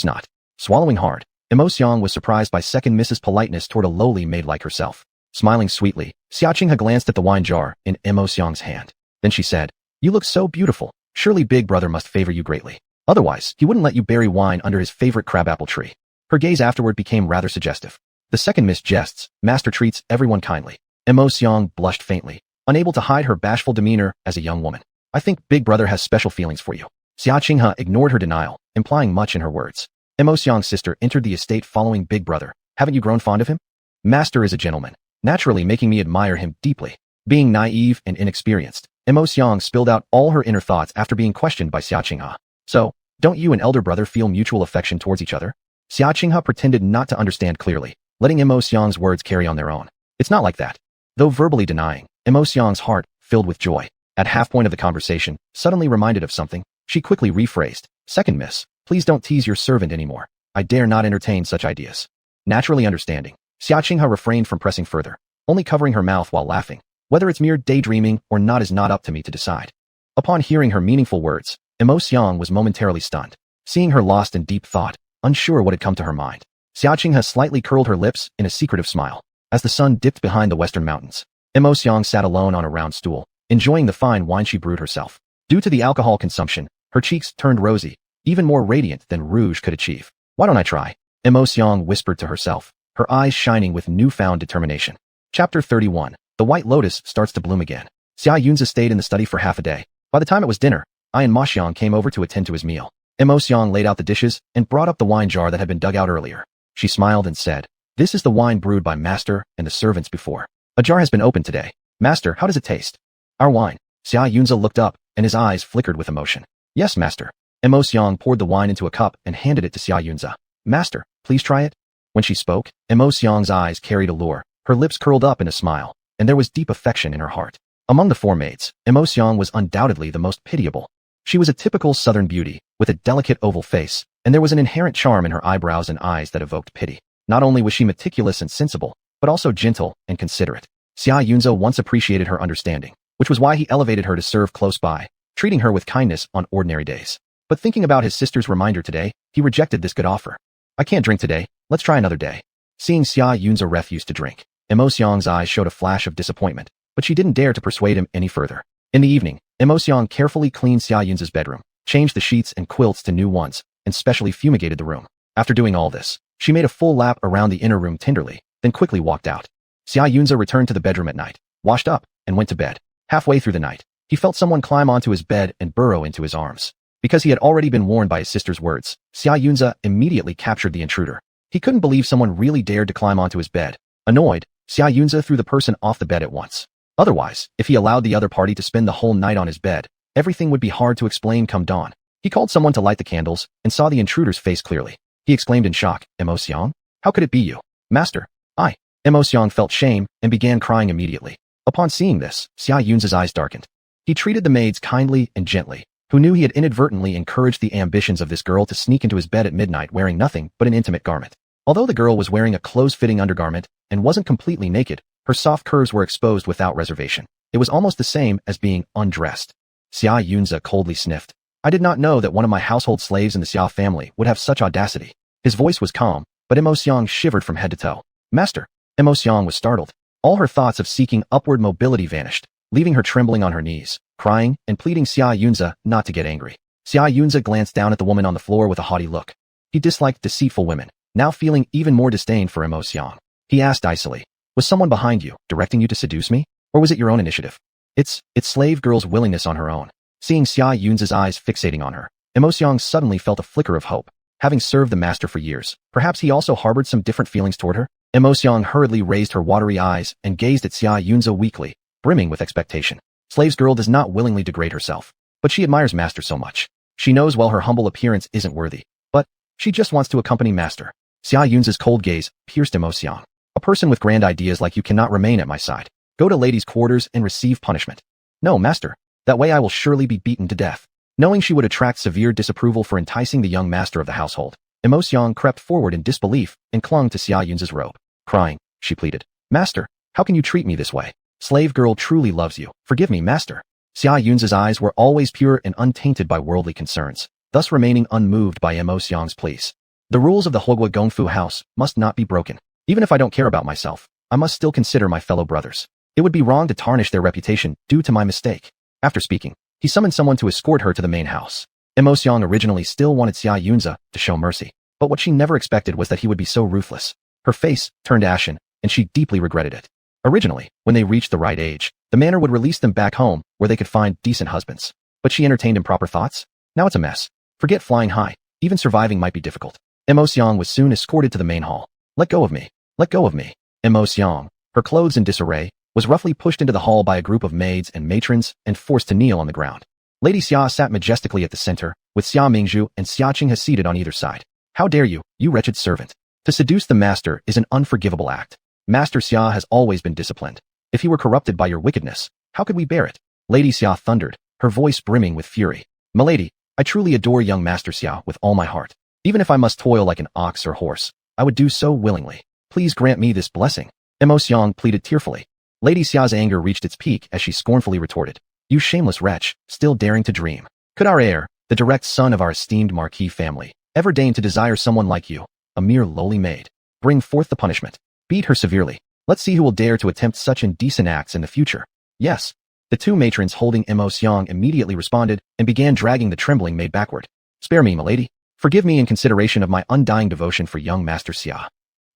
not." Swallowing hard, Mo Xiang was surprised by Second Mrs. politeness toward a lowly maid like herself. Smiling sweetly, Xia Qinghe glanced at the wine jar in Mo Xiang's hand. Then she said, "You look so beautiful. Surely Big Brother must favor you greatly. Otherwise, he wouldn't let you bury wine under his favorite crabapple tree." Her gaze afterward became rather suggestive. The second Miss jests, master treats everyone kindly. Mo Xiang blushed faintly, unable to hide her bashful demeanor as a young woman. "I think Big Brother has special feelings for you." Xia Qinghe ignored her denial, implying much in her words. Mo Xiang's sister entered the estate following Big Brother. "Haven't you grown fond of him? Master is a gentleman, naturally making me admire him deeply." Being naive and inexperienced, Mo Xiang spilled out all her inner thoughts after being questioned by Xia Qinghe. "So, don't you and Elder Brother feel mutual affection towards each other?" Xia Qinghe pretended not to understand clearly, letting Mo Xiang's words carry on their own. "It's not like that." Though verbally denying, Mo Xiang's heart filled with joy. At half point of the conversation, suddenly reminded of something, she quickly rephrased, "Second Miss, please don't tease your servant anymore. I dare not entertain such ideas." Naturally understanding, Xia Qinghe refrained from pressing further, only covering her mouth while laughing. "Whether it's mere daydreaming or not is not up to me to decide." Upon hearing her meaningful words, Mo Xiang was momentarily stunned. Seeing her lost in deep thought, unsure what had come to her mind, Xia Qinghe slightly curled her lips in a secretive smile. As the sun dipped behind the western mountains, Mo Xiang sat alone on a round stool, enjoying the fine wine she brewed herself. Due to the alcohol consumption, her cheeks turned rosy, even more radiant than rouge could achieve. "Why don't I try?" Mo Xiang whispered to herself, her eyes shining with newfound determination. Chapter 31. The White Lotus starts to bloom again. Xia Yunze stayed in the study for half a day. By the time it was dinner, I and Ma Xiang came over to attend to his meal. Mo Xiang laid out the dishes and brought up the wine jar that had been dug out earlier. She smiled and said, "This is the wine brewed by Master and the servants before. A jar has been opened today. Master, how does it taste?" "Our wine." Xia Yunze looked up, and his eyes flickered with emotion. "Yes, Master." Mo Xiang poured the wine into a cup and handed it to Xia Yunze. "Master, please try it." When she spoke, Mo Xiang's eyes carried allure, her lips curled up in a smile, and there was deep affection in her heart. Among the four maids, Mo Xiang was undoubtedly the most pitiable. She was a typical southern beauty, with a delicate oval face, and there was an inherent charm in her eyebrows and eyes that evoked pity. Not only was she meticulous and sensible, but also gentle and considerate. Xia Yunze once appreciated her understanding, which was why he elevated her to serve close by, treating her with kindness on ordinary days. But thinking about his sister's reminder today, he rejected this good offer. "I can't drink today, let's try another day." Seeing Xia Yunze refuse to drink, Mo Xiang's eyes showed a flash of disappointment, but she didn't dare to persuade him any further. In the evening, Mo Xiang carefully cleaned Xia Yunze's bedroom, changed the sheets and quilts to new ones, and specially fumigated the room. After doing all this, she made a full lap around the inner room tenderly, then quickly walked out. Xia Yunze returned to the bedroom at night, washed up, and went to bed. Halfway through the night, he felt someone climb onto his bed and burrow into his arms. Because he had already been warned by his sister's words, Xia Yunze immediately captured the intruder. He couldn't believe someone really dared to climb onto his bed. Annoyed, Xia Yunze threw the person off the bed at once. Otherwise, if he allowed the other party to spend the whole night on his bed, everything would be hard to explain come dawn. He called someone to light the candles and saw the intruder's face clearly. He exclaimed in shock, "Mo Xiang? How could it be you?" "Master, I." Mo Xiang felt shame and began crying immediately. Upon seeing this, Xia Yunze's eyes darkened. He treated the maids kindly and gently, who knew he had inadvertently encouraged the ambitions of this girl to sneak into his bed at midnight wearing nothing but an intimate garment. Although the girl was wearing a close-fitting undergarment and wasn't completely naked, her soft curves were exposed without reservation. It was almost the same as being undressed. Xia Yunze coldly sniffed. "I did not know that one of my household slaves in the Xia family would have such audacity." His voice was calm, but Mo Xiang shivered from head to toe. "Master." Mo Xiang was startled. All her thoughts of seeking upward mobility vanished. leaving her trembling on her knees, crying and pleading Xia Yunze not to get angry. Xia Yunze glanced down at the woman on the floor with a haughty look. He disliked deceitful women, now feeling even more disdain for Mo Xiang. He asked icily, "Was someone behind you, directing you to seduce me? Or was it your own initiative?" It's slave girl's willingness on her own. Seeing Xia Yunze's eyes fixating on her, Mo Xiang suddenly felt a flicker of hope. Having served the master for years, perhaps he also harbored some different feelings toward her? Mo Xiang hurriedly raised her watery eyes and gazed at Xia Yunze weakly, brimming with expectation. Slave's girl does not willingly degrade herself, but she admires master so much. She knows well her humble appearance isn't worthy, but she just wants to accompany master. Xia Yunze's cold gaze pierced Mo Xiang. A person with grand ideas like you cannot remain at my side. Go to ladies' quarters and receive punishment. No, master. That way I will surely be beaten to death. Knowing she would attract severe disapproval for enticing the young master of the household, Mo Xiang crept forward in disbelief and clung to Xia Yunze's robe. Crying, she pleaded, "Master, how can you treat me this way? Slave girl truly loves you. Forgive me, master." Xia Yunze's eyes were always pure and untainted by worldly concerns, thus remaining unmoved by Mo Xiang's pleas. The rules of the Huogua Gongfu house must not be broken. Even if I don't care about myself, I must still consider my fellow brothers. It would be wrong to tarnish their reputation due to my mistake. After speaking, he summoned someone to escort her to the main house. Mo Xiang originally still wanted Xia Yunze to show mercy, but what she never expected was that he would be so ruthless. Her face turned ashen, and she deeply regretted it. Originally, when they reached the right age, the manor would release them back home where they could find decent husbands. But she entertained improper thoughts? Now it's a mess. Forget flying high. Even surviving might be difficult. Mo Xiang was soon escorted to the main hall. "Let go of me. Let go of me." Mo Xiang, her clothes in disarray, was roughly pushed into the hall by a group of maids and matrons and forced to kneel on the ground. Lady Xia sat majestically at the center, with Xia Mingzhu and Xia Qinghe seated on either side. "How dare you, you wretched servant? To seduce the master is an unforgivable act. Master Xia has always been disciplined. If he were corrupted by your wickedness, how could we bear it?" Lady Xia thundered, her voice brimming with fury. "Milady, I truly adore young Master Xia with all my heart. Even if I must toil like an ox or horse, I would do so willingly. Please grant me this blessing." Mo Xiang pleaded tearfully. Lady Xia's anger reached its peak as she scornfully retorted, "You shameless wretch, still daring to dream. Could our heir, the direct son of our esteemed marquis family, ever deign to desire someone like you, a mere lowly maid? Bring forth the punishment. Beat her severely. Let's see who will dare to attempt such indecent acts in the future." "Yes." The two matrons holding Mo Xiang immediately responded and began dragging the trembling maid backward. "Spare me, milady. Forgive me in consideration of my undying devotion for young Master Xia."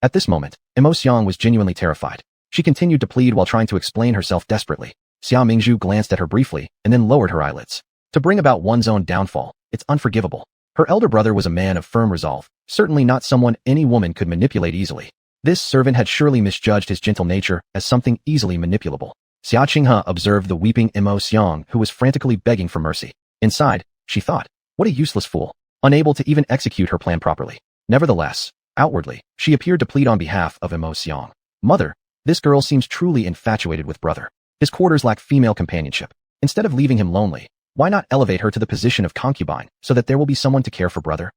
At this moment, Mo Xiang was genuinely terrified. She continued to plead while trying to explain herself desperately. Xia Mingzhu glanced at her briefly and then lowered her eyelids. To bring about one's own downfall, it's unforgivable. Her elder brother was a man of firm resolve, certainly not someone any woman could manipulate easily. This servant had surely misjudged his gentle nature as something easily manipulable. Xia Qinghe observed the weeping Mo Xiang, who was frantically begging for mercy. Inside, she thought, what a useless fool, unable to even execute her plan properly. Nevertheless, outwardly, she appeared to plead on behalf of Mo Xiang. "Mother, this girl seems truly infatuated with brother. His quarters lack female companionship. Instead of leaving him lonely, why not elevate her to the position of concubine so that there will be someone to care for brother?"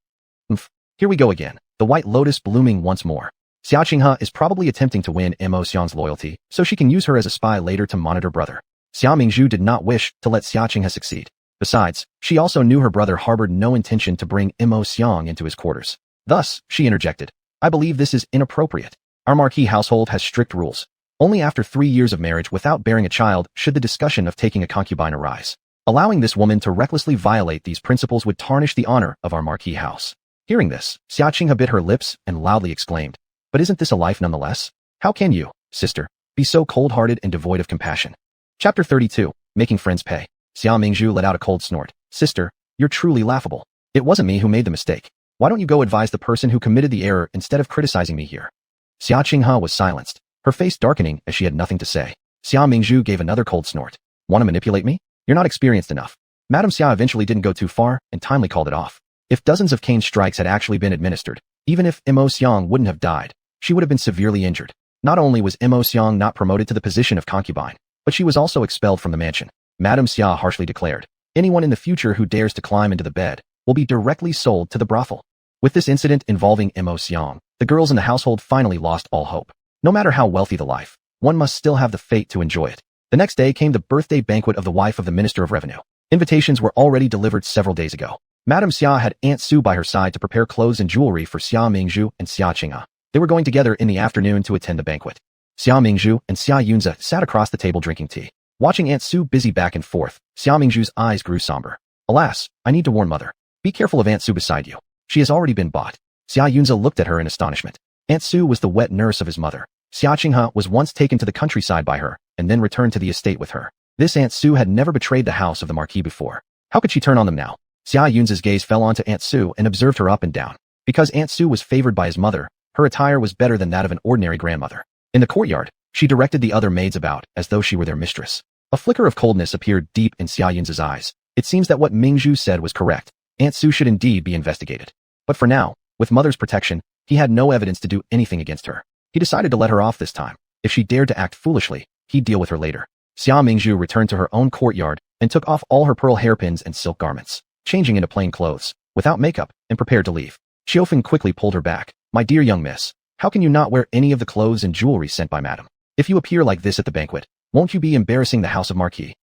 Here we go again, the white lotus blooming once more. Xia Qinghe is probably attempting to win Mo Xiang's loyalty so she can use her as a spy later to monitor brother. Xia Mingzhu did not wish to let Xia Qinghe succeed. Besides, she also knew her brother harbored no intention to bring Mo Xiang into his quarters. Thus, she interjected, "I believe this is inappropriate. Our marquis household has strict rules. Only after 3 years of marriage without bearing a child should the discussion of taking a concubine arise. Allowing this woman to recklessly violate these principles would tarnish the honor of our marquis house." Hearing this, Xia Qinghe bit her lips and loudly exclaimed, "But isn't this a life nonetheless? How can you, sister, be so cold-hearted and devoid of compassion?" Chapter 32, Making Friends Pay. Xia Mingzhu let out a cold snort. "Sister, you're truly laughable. It wasn't me who made the mistake. Why don't you go advise the person who committed the error instead of criticizing me here?" Xia Qinghe was silenced, her face darkening as she had nothing to say. Xia Mingzhu gave another cold snort. "Want to manipulate me? You're not experienced enough." Madame Xia eventually didn't go too far and timely called it off. If dozens of cane strikes had actually been administered, even if Mo Xiang wouldn't have died, she would have been severely injured. Not only was Mo Xiang not promoted to the position of concubine, but she was also expelled from the mansion. Madame Xia harshly declared, "Anyone in the future who dares to climb into the bed will be directly sold to the brothel." With this incident involving Mo Xiang, the girls in the household finally lost all hope. No matter how wealthy the life, one must still have the fate to enjoy it. The next day came the birthday banquet of the wife of the Minister of Revenue. Invitations were already delivered several days ago. Madame Xia had Aunt Su by her side to prepare clothes and jewelry for Xia Mingzhu and Xia Qinghe. They were going together in the afternoon to attend the banquet. Xia Mingzhu and Xia Yunze sat across the table drinking tea. Watching Aunt Su busy back and forth, Xiao Mingzhu's eyes grew somber. Alas, I need to warn Mother. Be careful of Aunt Su beside you. She has already been bought. Xia Yunze looked at her in astonishment. Aunt Su was the wet nurse of his mother. Xia Qinghe was once taken to the countryside by her, and then returned to the estate with her. This Aunt Su had never betrayed the house of the Marquis before. How could she turn on them now? Xia Yunze's gaze fell onto Aunt Su and observed her up and down. Because Aunt Su was favored by his mother, her attire was better than that of an ordinary grandmother. In the courtyard, she directed the other maids about, as though she were their mistress. A flicker of coldness appeared deep in Xia Yunze's eyes. It seems that what Mingzhu said was correct. Aunt Su should indeed be investigated. But for now, with Mother's protection, he had no evidence to do anything against her. He decided to let her off this time. If she dared to act foolishly, he'd deal with her later. Xia Mingzhu returned to her own courtyard and took off all her pearl hairpins and silk garments, changing into plain clothes, without makeup, and prepared to leave. Xiaofeng quickly pulled her back. My dear young miss, how can you not wear any of the clothes and jewelry sent by Madame? If you appear like this at the banquet, won't you be embarrassing the house of Marquis?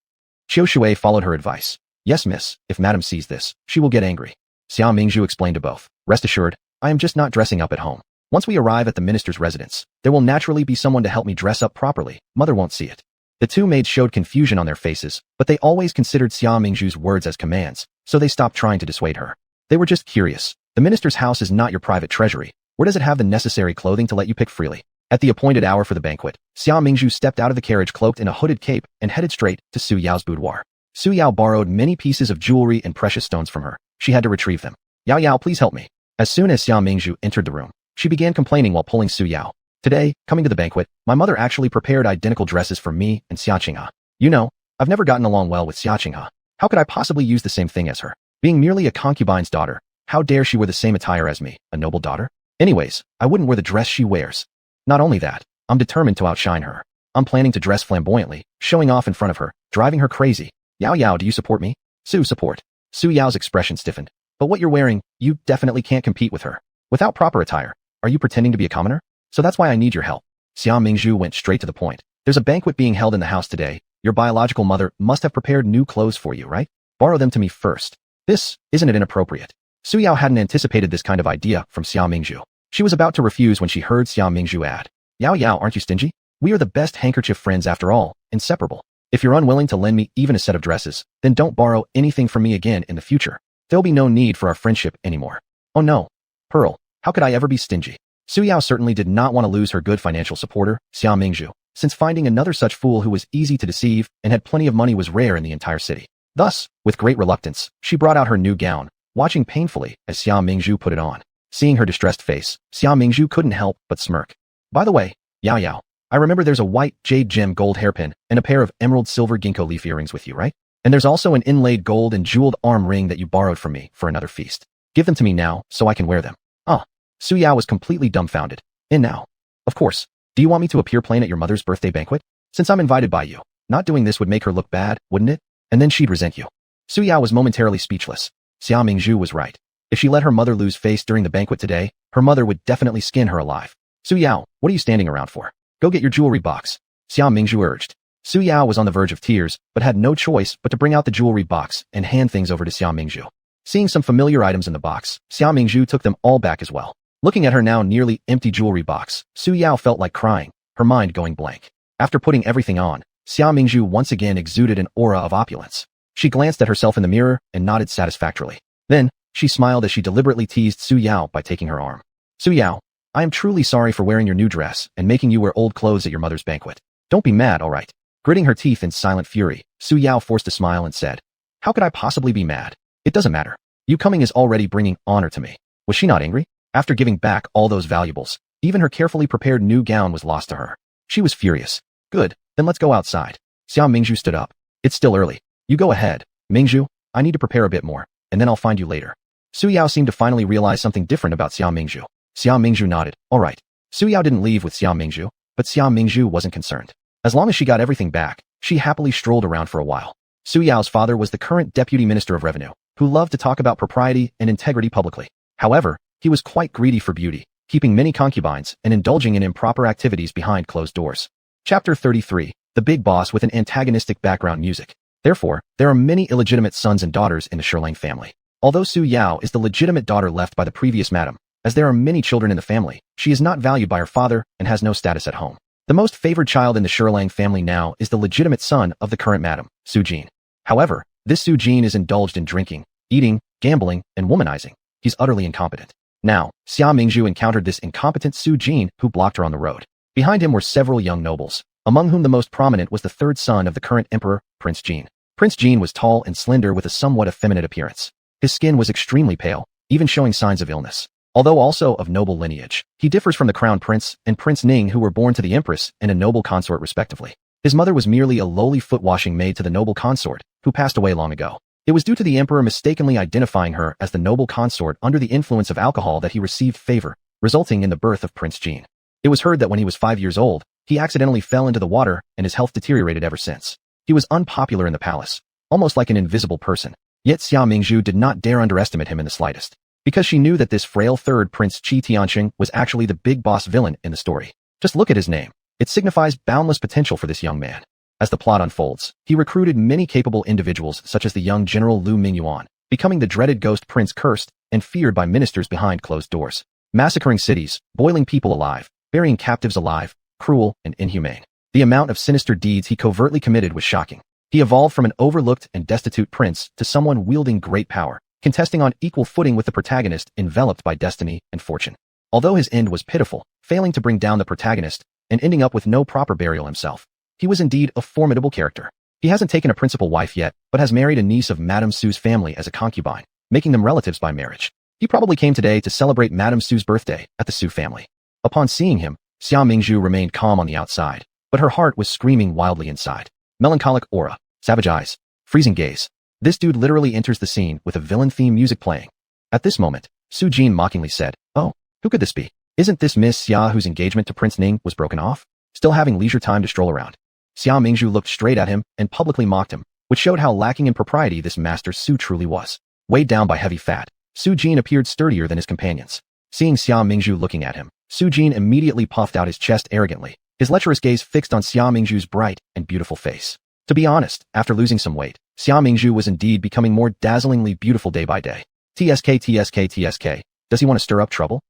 Xiao Shui followed her advice. Yes, miss, if Madame sees this, she will get angry. Xia Mingzhu explained to both. Rest assured, I am just not dressing up at home. Once we arrive at the minister's residence, there will naturally be someone to help me dress up properly. Mother won't see it. The two maids showed confusion on their faces, but they always considered Xia Mingzhu's words as commands, so they stopped trying to dissuade her. They were just curious. The minister's house is not your private treasury. Where does it have the necessary clothing to let you pick freely? At the appointed hour for the banquet, Xia Mingzhu stepped out of the carriage cloaked in a hooded cape and headed straight to Su Yao's boudoir. Su Yao borrowed many pieces of jewelry and precious stones from her. She had to retrieve them. Yao Yao, please help me. As soon as Xia Mingzhu entered the room, she began complaining while pulling Su Yao. Today, coming to the banquet, my mother actually prepared identical dresses for me and Xia Qinghe. You know, I've never gotten along well with Xia Qinghe. How could I possibly use the same thing as her? Being merely a concubine's daughter, how dare she wear the same attire as me, a noble daughter? Anyways, I wouldn't wear the dress she wears. Not only that, I'm determined to outshine her. I'm planning to dress flamboyantly, showing off in front of her, driving her crazy. Yao Yao, do you support me? Su, support. Su Yao's expression stiffened. But what you're wearing, you definitely can't compete with her. Without proper attire, are you pretending to be a commoner? So that's why I need your help. Xia Mingzhu went straight to the point. There's a banquet being held in the house today. Your biological mother must have prepared new clothes for you, right? Borrow them to me first. Isn't it inappropriate? Su Yao hadn't anticipated this kind of idea from Xia Mingzhu. She was about to refuse when she heard Xia Mingzhu add, Yao Yao, aren't you stingy? We are the best handkerchief friends after all, inseparable. If you're unwilling to lend me even a set of dresses, then don't borrow anything from me again in the future. There'll be no need for our friendship anymore. Oh no. Pearl, how could I ever be stingy? Su Yao certainly did not want to lose her good financial supporter, Xia Mingzhu, since finding another such fool who was easy to deceive and had plenty of money was rare in the entire city. Thus, with great reluctance, she brought out her new gown, watching painfully as Xia Mingzhu put it on. Seeing her distressed face, Xia Mingzhu couldn't help but smirk. By the way, Yao Yao, I remember there's a white jade gem gold hairpin and a pair of emerald silver ginkgo leaf earrings with you, right? And there's also an inlaid gold and jeweled arm ring that you borrowed from me for another feast. Give them to me now so I can wear them. Ah. Su Yao was completely dumbfounded. And now? Of course. Do you want me to appear plain at your mother's birthday banquet? Since I'm invited by you, not doing this would make her look bad, wouldn't it? And then she'd resent you. Su Yao was momentarily speechless. Xia Mingzhu was right. If she let her mother lose face during the banquet today, her mother would definitely skin her alive. Su Yao, what are you standing around for? Go get your jewelry box. Xia Mingzhu urged. Su Yao was on the verge of tears, but had no choice but to bring out the jewelry box and hand things over to Xia Mingzhu. Seeing some familiar items in the box, Xia Mingzhu took them all back as well. Looking at her now nearly empty jewelry box, Su Yao felt like crying, her mind going blank. After putting everything on, Xia Mingzhu once again exuded an aura of opulence. She glanced at herself in the mirror and nodded satisfactorily. Then, she smiled as she deliberately teased Su Yao by taking her arm. Su Yao, I am truly sorry for wearing your new dress and making you wear old clothes at your mother's banquet. Don't be mad, all right? Gritting her teeth in silent fury, Su Yao forced a smile and said, How could I possibly be mad? It doesn't matter. You coming is already bringing honor to me. Was she not angry? After giving back all those valuables, even her carefully prepared new gown was lost to her. She was furious. Good, then let's go outside. Xia Mingzhu stood up. It's still early. You go ahead. Mingzhu, I need to prepare a bit more, and then I'll find you later. Su Yao seemed to finally realize something different about Xia Mingzhu. Xia Mingzhu nodded. All right. Su Yao didn't leave with Xia Mingzhu, but Xia Mingzhu wasn't concerned. As long as she got everything back, she happily strolled around for a while. Su Yao's father was the current deputy minister of revenue, who loved to talk about propriety and integrity publicly. However, he was quite greedy for beauty, keeping many concubines and indulging in improper activities behind closed doors. Chapter 33, The Big Boss with an antagonistic background music. Therefore, there are many illegitimate sons and daughters in the Shirlang family. Although Su Yao is the legitimate daughter left by the previous madam, as there are many children in the family, she is not valued by her father and has no status at home. The most favored child in the Sherlang family now is the legitimate son of the current Madam, Su Jin. However, this Su Jin is indulged in drinking, eating, gambling, and womanizing. He's utterly incompetent. Now, Xia Mingzhu encountered this incompetent Su Jin who blocked her on the road. Behind him were several young nobles, among whom the most prominent was the third son of the current emperor, Prince Jin. Prince Jin was tall and slender with a somewhat effeminate appearance. His skin was extremely pale, even showing signs of illness. Although also of noble lineage, he differs from the crown prince and Prince Ning who were born to the empress and a noble consort respectively. His mother was merely a lowly foot-washing maid to the noble consort, who passed away long ago. It was due to the emperor mistakenly identifying her as the noble consort under the influence of alcohol that he received favor, resulting in the birth of Prince Jin. It was heard that when he was 5 years old, he accidentally fell into the water and his health deteriorated ever since. He was unpopular in the palace, almost like an invisible person. Yet Xia Mingzhu did not dare underestimate him in the slightest, because she knew that this frail third Prince Qi Tianqing was actually the big boss villain in the story. Just look at his name. It signifies boundless potential for this young man. As the plot unfolds, he recruited many capable individuals such as the young General Lu Mingyuan, becoming the dreaded ghost prince cursed and feared by ministers behind closed doors, massacring cities, boiling people alive, burying captives alive, cruel and inhumane. The amount of sinister deeds he covertly committed was shocking. He evolved from an overlooked and destitute prince to someone wielding great power, contesting on equal footing with the protagonist enveloped by destiny and fortune. Although his end was pitiful, failing to bring down the protagonist and ending up with no proper burial himself, he was indeed a formidable character. He hasn't taken a principal wife yet, but has married a niece of Madame Su's family as a concubine, making them relatives by marriage. He probably came today to celebrate Madame Su's birthday at the Su family. Upon seeing him, Xia Mingzhu remained calm on the outside, but her heart was screaming wildly inside. Melancholic aura, savage eyes, freezing gaze. This dude literally enters the scene with a villain-themed music playing. At this moment, Su Jin mockingly said, "Oh, who could this be? Isn't this Miss Xia whose engagement to Prince Ning was broken off? Still having leisure time to stroll around?" Xia Mingzhu looked straight at him and publicly mocked him, which showed how lacking in propriety this Master Su truly was. Weighed down by heavy fat, Su Jin appeared sturdier than his companions. Seeing Xia Mingzhu looking at him, Su Jin immediately puffed out his chest arrogantly, his lecherous gaze fixed on Xia Mingzhu's bright and beautiful face. To be honest, after losing some weight, Xia Mingzhu was indeed becoming more dazzlingly beautiful day by day. TSK. Does he want to stir up trouble?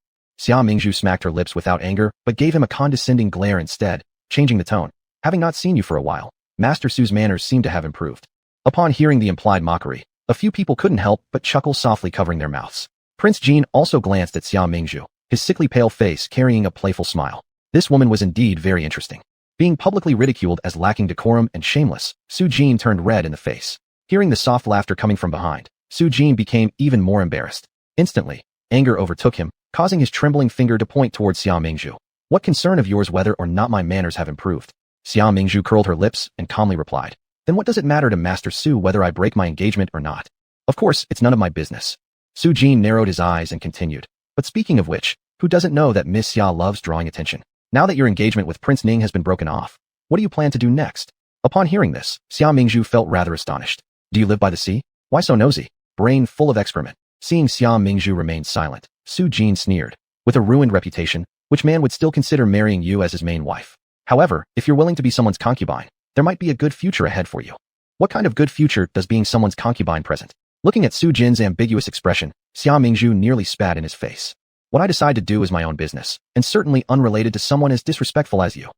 Xia Mingzhu smacked her lips without anger, but gave him a condescending glare instead, changing the tone. "Having not seen you for a while, Master Su's manners seem to have improved." Upon hearing the implied mockery, a few people couldn't help but chuckle softly, covering their mouths. Prince Jin also glanced at Xia Mingzhu, his sickly pale face carrying a playful smile. This woman was indeed very interesting. Being publicly ridiculed as lacking decorum and shameless, Su Jin turned red in the face. Hearing the soft laughter coming from behind, Su Jin became even more embarrassed. Instantly, anger overtook him, causing his trembling finger to point towards Xia Mingzhu. "What concern of yours whether or not my manners have improved?" Xia Mingzhu curled her lips and calmly replied, "Then what does it matter to Master Su whether I break my engagement or not? Of course, it's none of my business." Su Jin narrowed his eyes and continued, "But speaking of which, who doesn't know that Miss Xia loves drawing attention? Now that your engagement with Prince Ning has been broken off, what do you plan to do next?" Upon hearing this, Xia Mingzhu felt rather astonished. "Do you live by the sea? Why so nosy? Brain full of excrement." Seeing Xia Mingzhu remain silent, Su Jin sneered. "With a ruined reputation, which man would still consider marrying you as his main wife? However, if you're willing to be someone's concubine, there might be a good future ahead for you." What kind of good future does being someone's concubine present? Looking at Su Jin's ambiguous expression, Xia Mingzhu nearly spat in his face. "What I decide to do is my own business, and certainly unrelated to someone as disrespectful as you."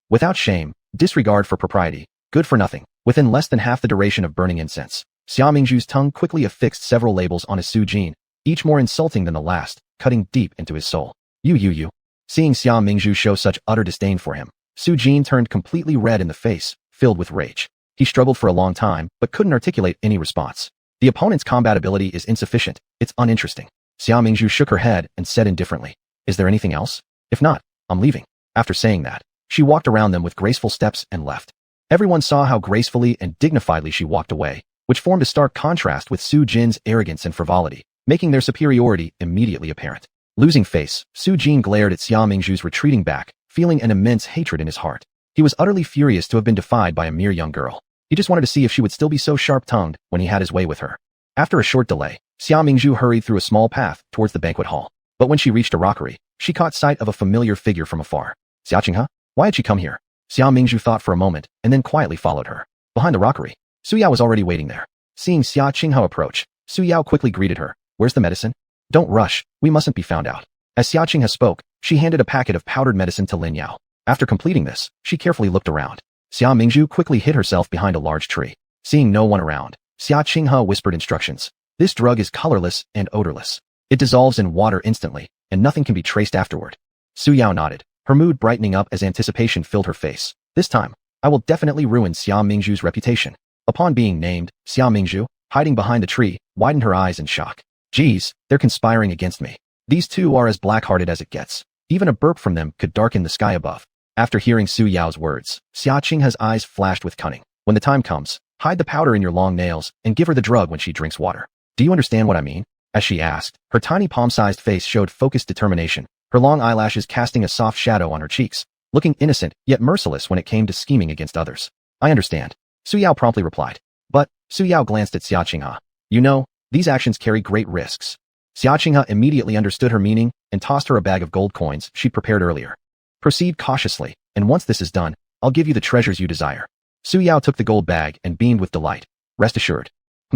Without shame, disregard for propriety, good for nothing, within less than half the duration of burning incense, Xia Mingzhu's tongue quickly affixed several labels on his Su Jin, each more insulting than the last, cutting deep into his soul. You. Seeing Xia Mingzhu show such utter disdain for him, Su Jin turned completely red in the face, filled with rage. He struggled for a long time, but couldn't articulate any response. The opponent's combat ability is insufficient, it's uninteresting. Xia Mingzhu shook her head and said indifferently, "Is there anything else? If not, I'm leaving." After saying that, she walked around them with graceful steps and left. Everyone saw how gracefully and dignifiedly she walked away, which formed a stark contrast with Su Jin's arrogance and frivolity, making their superiority immediately apparent. Losing face, Su Jin glared at Xia Mingzhu's retreating back, feeling an immense hatred in his heart. He was utterly furious to have been defied by a mere young girl. He just wanted to see if she would still be so sharp-tongued when he had his way with her. After a short delay, Xia Mingzhu hurried through a small path towards the banquet hall. But when she reached a rockery, she caught sight of a familiar figure from afar. Xia Qinghe? Why had she come here? Xia Mingzhu thought for a moment, and then quietly followed her. Behind the rockery, Su Yao was already waiting there. Seeing Xia Qinghe approach, Su Yao quickly greeted her. "Where's the medicine?" "Don't rush, we mustn't be found out." As Xia Qinghe spoke, she handed a packet of powdered medicine to Lin Yao. After completing this, she carefully looked around. Xia Mingzhu quickly hid herself behind a large tree. Seeing no one around, Xia Qinghe whispered instructions. This drug is colorless and odorless. It dissolves in water instantly, and nothing can be traced afterward. Su Yao nodded, her mood brightening up as anticipation filled her face. This time, I will definitely ruin Xia Mingzhu's reputation. Upon being named, Xia Mingzhu, hiding behind the tree, widened her eyes in shock. Geez, they're conspiring against me. These two are as black-hearted as it gets. Even a burp from them could darken the sky above. After hearing Su Yao's words, Xia Qinghe's eyes flashed with cunning. When the time comes, hide the powder in your long nails and give her the drug when she drinks water. Do you understand what I mean? As she asked, her tiny palm-sized face showed focused determination, her long eyelashes casting a soft shadow on her cheeks, looking innocent yet merciless when it came to scheming against others. I understand. Su Yao promptly replied. But, Su Yao glanced at Xia Qinghe. You know, these actions carry great risks. Xia Qinghe immediately understood her meaning and tossed her a bag of gold coins she'd prepared earlier. Proceed cautiously, and once this is done, I'll give you the treasures you desire. Su Yao took the gold bag and beamed with delight. Rest assured.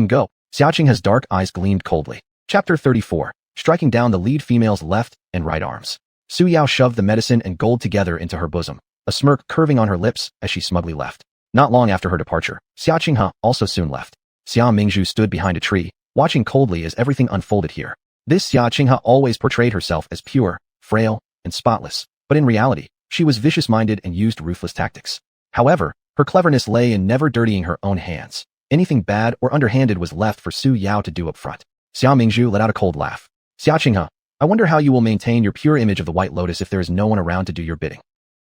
Go. Xia Qinghe's dark eyes gleamed coldly. Chapter 34. Striking down the lead female's left and right arms. Su Yao shoved the medicine and gold together into her bosom, a smirk curving on her lips as she smugly left. Not long after her departure, Xia Qinghe also soon left. Xia Mingzhu stood behind a tree, watching coldly as everything unfolded here. This Xia Qinghe always portrayed herself as pure, frail, and spotless, but in reality, she was vicious-minded and used ruthless tactics. However, her cleverness lay in never dirtying her own hands. Anything bad or underhanded was left for Su Yao to do up front. Xia Mingzhu let out a cold laugh. Xia Qinghe, I wonder how you will maintain your pure image of the White Lotus if there is no one around to do your bidding.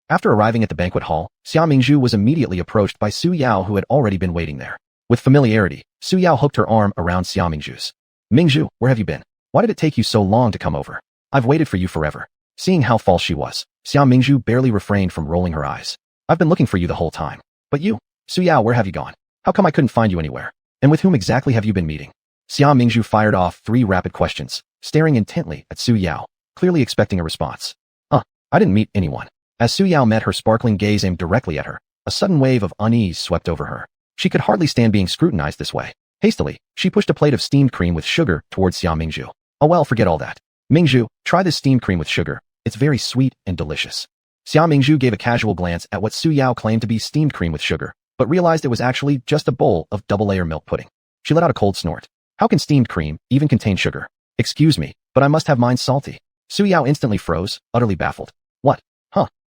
After arriving at the banquet hall, Xia Mingzhu was immediately approached by Su Yao who had already been waiting there. With familiarity, Su Yao hooked her arm around Xia Mingzhu's. Mingzhu, where have you been? Why did it take you so long to come over? I've waited for you forever. Seeing how false she was, Xia Mingzhu barely refrained from rolling her eyes. I've been looking for you the whole time. But you, Su Yao, where have you gone? How come I couldn't find you anywhere? And with whom exactly have you been meeting? Xia Mingzhu fired off 3 rapid questions, staring intently at Su Yao, clearly expecting a response. I didn't meet anyone. As Su Yao met her sparkling gaze aimed directly at her, a sudden wave of unease swept over her. She could hardly stand being scrutinized this way. Hastily, she pushed a plate of steamed cream with sugar towards Xia Mingzhu. Oh well, forget all that. Mingzhu, try this steamed cream with sugar. It's very sweet and delicious. Xia Mingzhu gave a casual glance at what Su Yao claimed to be steamed cream with sugar, but realized it was actually just a bowl of double-layer milk pudding. She let out a cold snort. How can steamed cream even contain sugar? Excuse me, but I must have mine salty. Su Yao instantly froze, utterly baffled. What?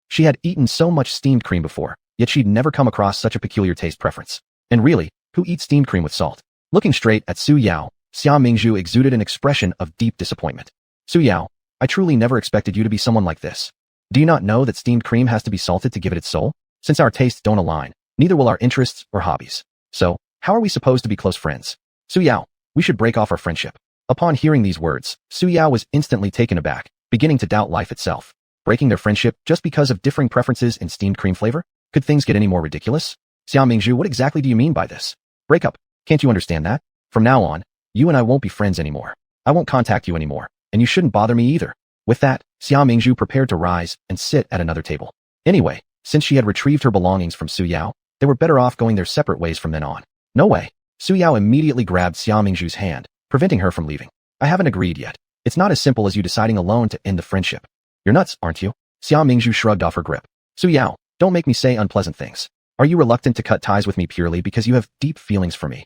She had eaten so much steamed cream before, yet she'd never come across such a peculiar taste preference. And really, who eats steamed cream with salt? Looking straight at Su Yao, Xia Mingzhu exuded an expression of deep disappointment. Su Yao, I truly never expected you to be someone like this. Do you not know that steamed cream has to be salted to give it its soul? Since our tastes don't align, neither will our interests or hobbies. So, how are we supposed to be close friends? Su Yao, we should break off our friendship. Upon hearing these words, Su Yao was instantly taken aback, beginning to doubt life itself. Breaking their friendship just because of differing preferences in steamed cream flavor? Could things get any more ridiculous? Xia Mingzhu, what exactly do you mean by this? Break up. Can't you understand that? From now on, you and I won't be friends anymore. I won't contact you anymore, and you shouldn't bother me either. With that, Xia Mingzhu prepared to rise and sit at another table. Anyway, since she had retrieved her belongings from Su Yao, they were better off going their separate ways from then on. No way. Su Yao immediately grabbed Xia Mingzhu's hand, preventing her from leaving. I haven't agreed yet. It's not as simple as you deciding alone to end the friendship. You're nuts, aren't you? Xia Mingzhu shrugged off her grip. Su Yao, don't make me say unpleasant things. Are you reluctant to cut ties with me purely because you have deep feelings for me?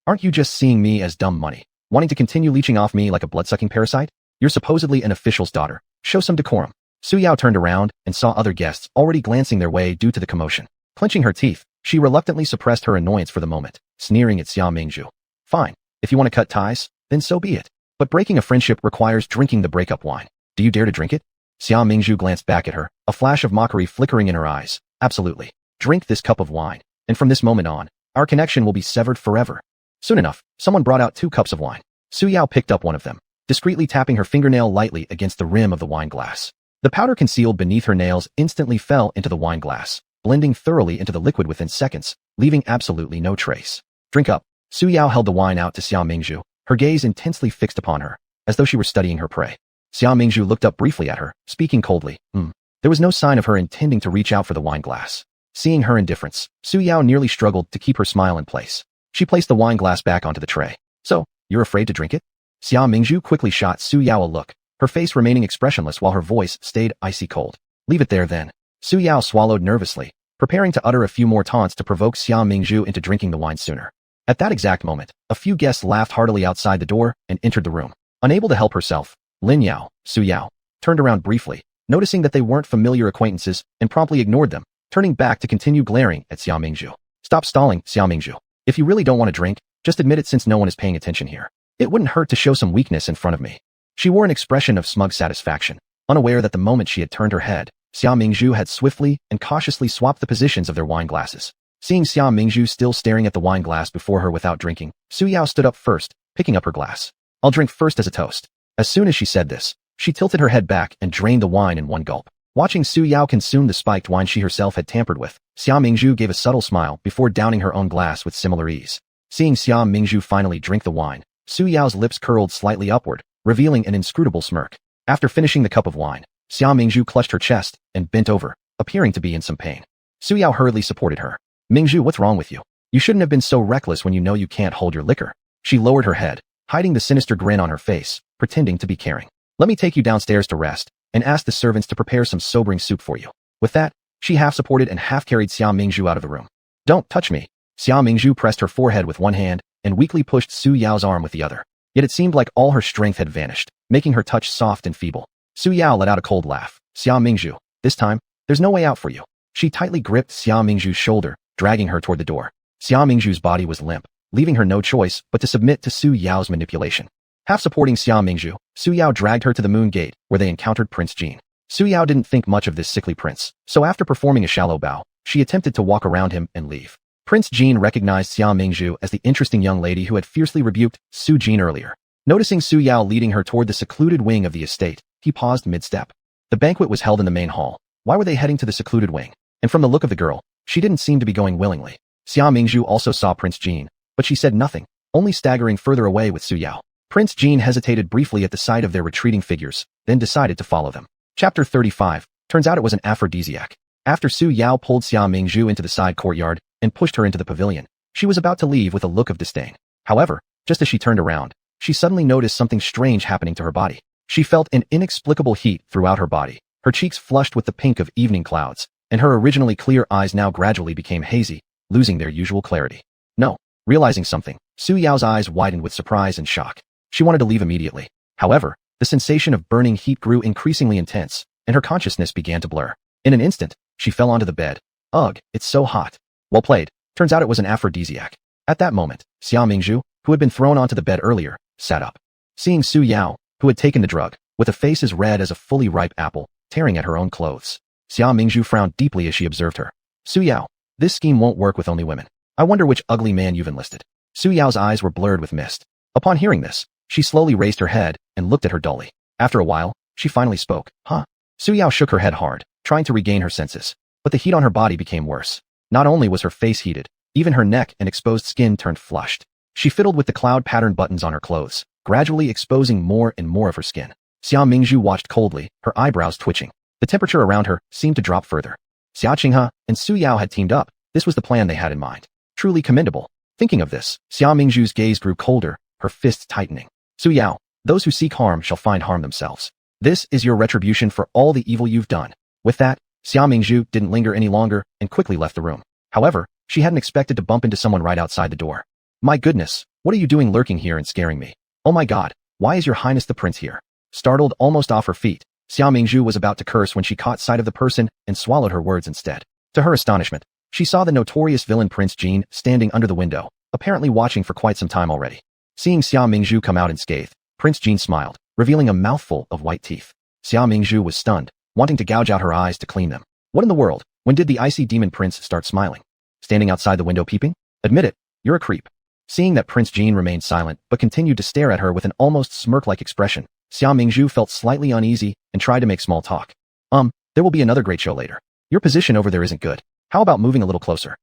Aren't you just seeing me as dumb money, wanting to continue leeching off me like a blood-sucking parasite? You're supposedly an official's daughter. Show some decorum. Su Yao turned around and saw other guests already glancing their way due to the commotion. Clenching her teeth, she reluctantly suppressed her annoyance for the moment, sneering at Xia Mingzhu. Fine, if you want to cut ties, then so be it. But breaking a friendship requires drinking the breakup wine. Do you dare to drink it? Xia Mingzhu glanced back at her, a flash of mockery flickering in her eyes. Absolutely. Drink this cup of wine, and from this moment on, our connection will be severed forever. Soon enough, someone brought out 2 cups of wine. Su Yao picked up one of them, discreetly tapping her fingernail lightly against the rim of the wine glass. The powder concealed beneath her nails instantly fell into the wine glass, blending thoroughly into the liquid within seconds, leaving absolutely no trace. Drink up. Su Yao held the wine out to Xia Mingzhu, her gaze intensely fixed upon her, as though she were studying her prey. Xia Mingzhu looked up briefly at her, speaking coldly. There was no sign of her intending to reach out for the wine glass. Seeing her indifference, Su Yao nearly struggled to keep her smile in place. She placed the wine glass back onto the tray. So, you're afraid to drink it? Xia Mingzhu quickly shot Su Yao a look, her face remaining expressionless while her voice stayed icy cold. Leave it there then. Su Yao swallowed nervously, preparing to utter a few more taunts to provoke Xia Mingzhu into drinking the wine sooner. At that exact moment, a few guests laughed heartily outside the door and entered the room. Unable to help herself, Lin Yao, Su Yao, turned around briefly, noticing that they weren't familiar acquaintances, and promptly ignored them, turning back to continue glaring at Xia Mingzhu. Stop stalling, Xia Mingzhu. If you really don't want to drink, just admit it since no one is paying attention here. It wouldn't hurt to show some weakness in front of me. She wore an expression of smug satisfaction, unaware that the moment she had turned her head, Xia Mingzhu had swiftly and cautiously swapped the positions of their wine glasses. Seeing Xia Mingzhu still staring at the wine glass before her without drinking, Su Yao stood up first, picking up her glass. I'll drink first as a toast. As soon as she said this, she tilted her head back and drained the wine in one gulp. Watching Su Yao consume the spiked wine she herself had tampered with, Xia Mingzhu gave a subtle smile before downing her own glass with similar ease. Seeing Xia Mingzhu finally drink the wine, Su Yao's lips curled slightly upward, revealing an inscrutable smirk. After finishing the cup of wine, Xia Mingzhu clutched her chest and bent over, appearing to be in some pain. Su Yao hurriedly supported her. Mingzhu, what's wrong with you? You shouldn't have been so reckless when you know you can't hold your liquor. She lowered her head, hiding the sinister grin on her face, pretending to be caring. Let me take you downstairs to rest, and ask the servants to prepare some sobering soup for you. With that, she half-supported and half-carried Xia Mingzhu out of the room. Don't touch me. Xia Mingzhu pressed her forehead with one hand and weakly pushed Su Yao's arm with the other. Yet it seemed like all her strength had vanished, making her touch soft and feeble. Su Yao let out a cold laugh. Xia Mingzhu, this time, there's no way out for you. She tightly gripped Xia Mingzhu's shoulder, dragging her toward the door. Xia Mingzhu's body was limp, leaving her no choice but to submit to Su Yao's manipulation. Half-supporting Xia Mingzhu, Su Yao dragged her to the moon gate, where they encountered Prince Jean. Su Yao didn't think much of this sickly prince, so after performing a shallow bow, she attempted to walk around him and leave. Prince Jean recognized Xia Mingzhu as the interesting young lady who had fiercely rebuked Su Jean earlier. Noticing Su Yao leading her toward the secluded wing of the estate, he paused mid-step. The banquet was held in the main hall. Why were they heading to the secluded wing? And from the look of the girl, she didn't seem to be going willingly. Xia Mingzhu also saw Prince Jean, but she said nothing, only staggering further away with Su Yao. Prince Jean hesitated briefly at the sight of their retreating figures, then decided to follow them. Chapter 35. Turns out it was an aphrodisiac. After Su Yao pulled Xia Mingzhu into the side courtyard and pushed her into the pavilion, she was about to leave with a look of disdain. However, just as she turned around, she suddenly noticed something strange happening to her body. She felt an inexplicable heat throughout her body. Her cheeks flushed with the pink of evening clouds, and her originally clear eyes now gradually became hazy, losing their usual clarity. No. Realizing something, Su Yao's eyes widened with surprise and shock. She wanted to leave immediately. However, the sensation of burning heat grew increasingly intense, and her consciousness began to blur. In an instant, she fell onto the bed. Ugh, it's so hot. Well played. Turns out it was an aphrodisiac. At that moment, Xia Mingzhu, who had been thrown onto the bed earlier, sat up. Seeing Su Yao, who had taken the drug, with a face as red as a fully ripe apple, tearing at her own clothes. Xia Mingzhu frowned deeply as she observed her. Su Yao, this scheme won't work with only women. I wonder which ugly man you've enlisted. Su Yao's eyes were blurred with mist. Upon hearing this, she slowly raised her head and looked at her dully. After a while, she finally spoke. Huh? Su Yao shook her head hard, trying to regain her senses. But the heat on her body became worse. Not only was her face heated, even her neck and exposed skin turned flushed. She fiddled with the cloud-patterned buttons on her clothes, gradually exposing more and more of her skin. Xia Mingzhu watched coldly, her eyebrows twitching. The temperature around her seemed to drop further. Xia Qinghe and Su Yao had teamed up. This was the plan they had in mind. Truly commendable. Thinking of this, Xia Mingzhu's gaze grew colder, her fists tightening. Su Yao, those who seek harm shall find harm themselves. This is your retribution for all the evil you've done. With that, Xia Mingzhu didn't linger any longer and quickly left the room. However, she hadn't expected to bump into someone right outside the door. My goodness, what are you doing lurking here and scaring me? Oh my god, why is your highness the prince here? Startled almost off her feet, Xia Mingzhu was about to curse when she caught sight of the person and swallowed her words instead. To her astonishment, she saw the notorious villain Prince Jean standing under the window, apparently watching for quite some time already. Seeing Xia Mingzhu come out unscathed, Prince Jean smiled, revealing a mouthful of white teeth. Xia Mingzhu was stunned, wanting to gouge out her eyes to clean them. What in the world? When did the icy demon prince start smiling? Standing outside the window peeping? Admit it, you're a creep. Seeing that Prince Jean remained silent but continued to stare at her with an almost smirk-like expression, Xia Mingzhu felt slightly uneasy and tried to make small talk. There will be another great show later. Your position over there isn't good. How about moving a little closer?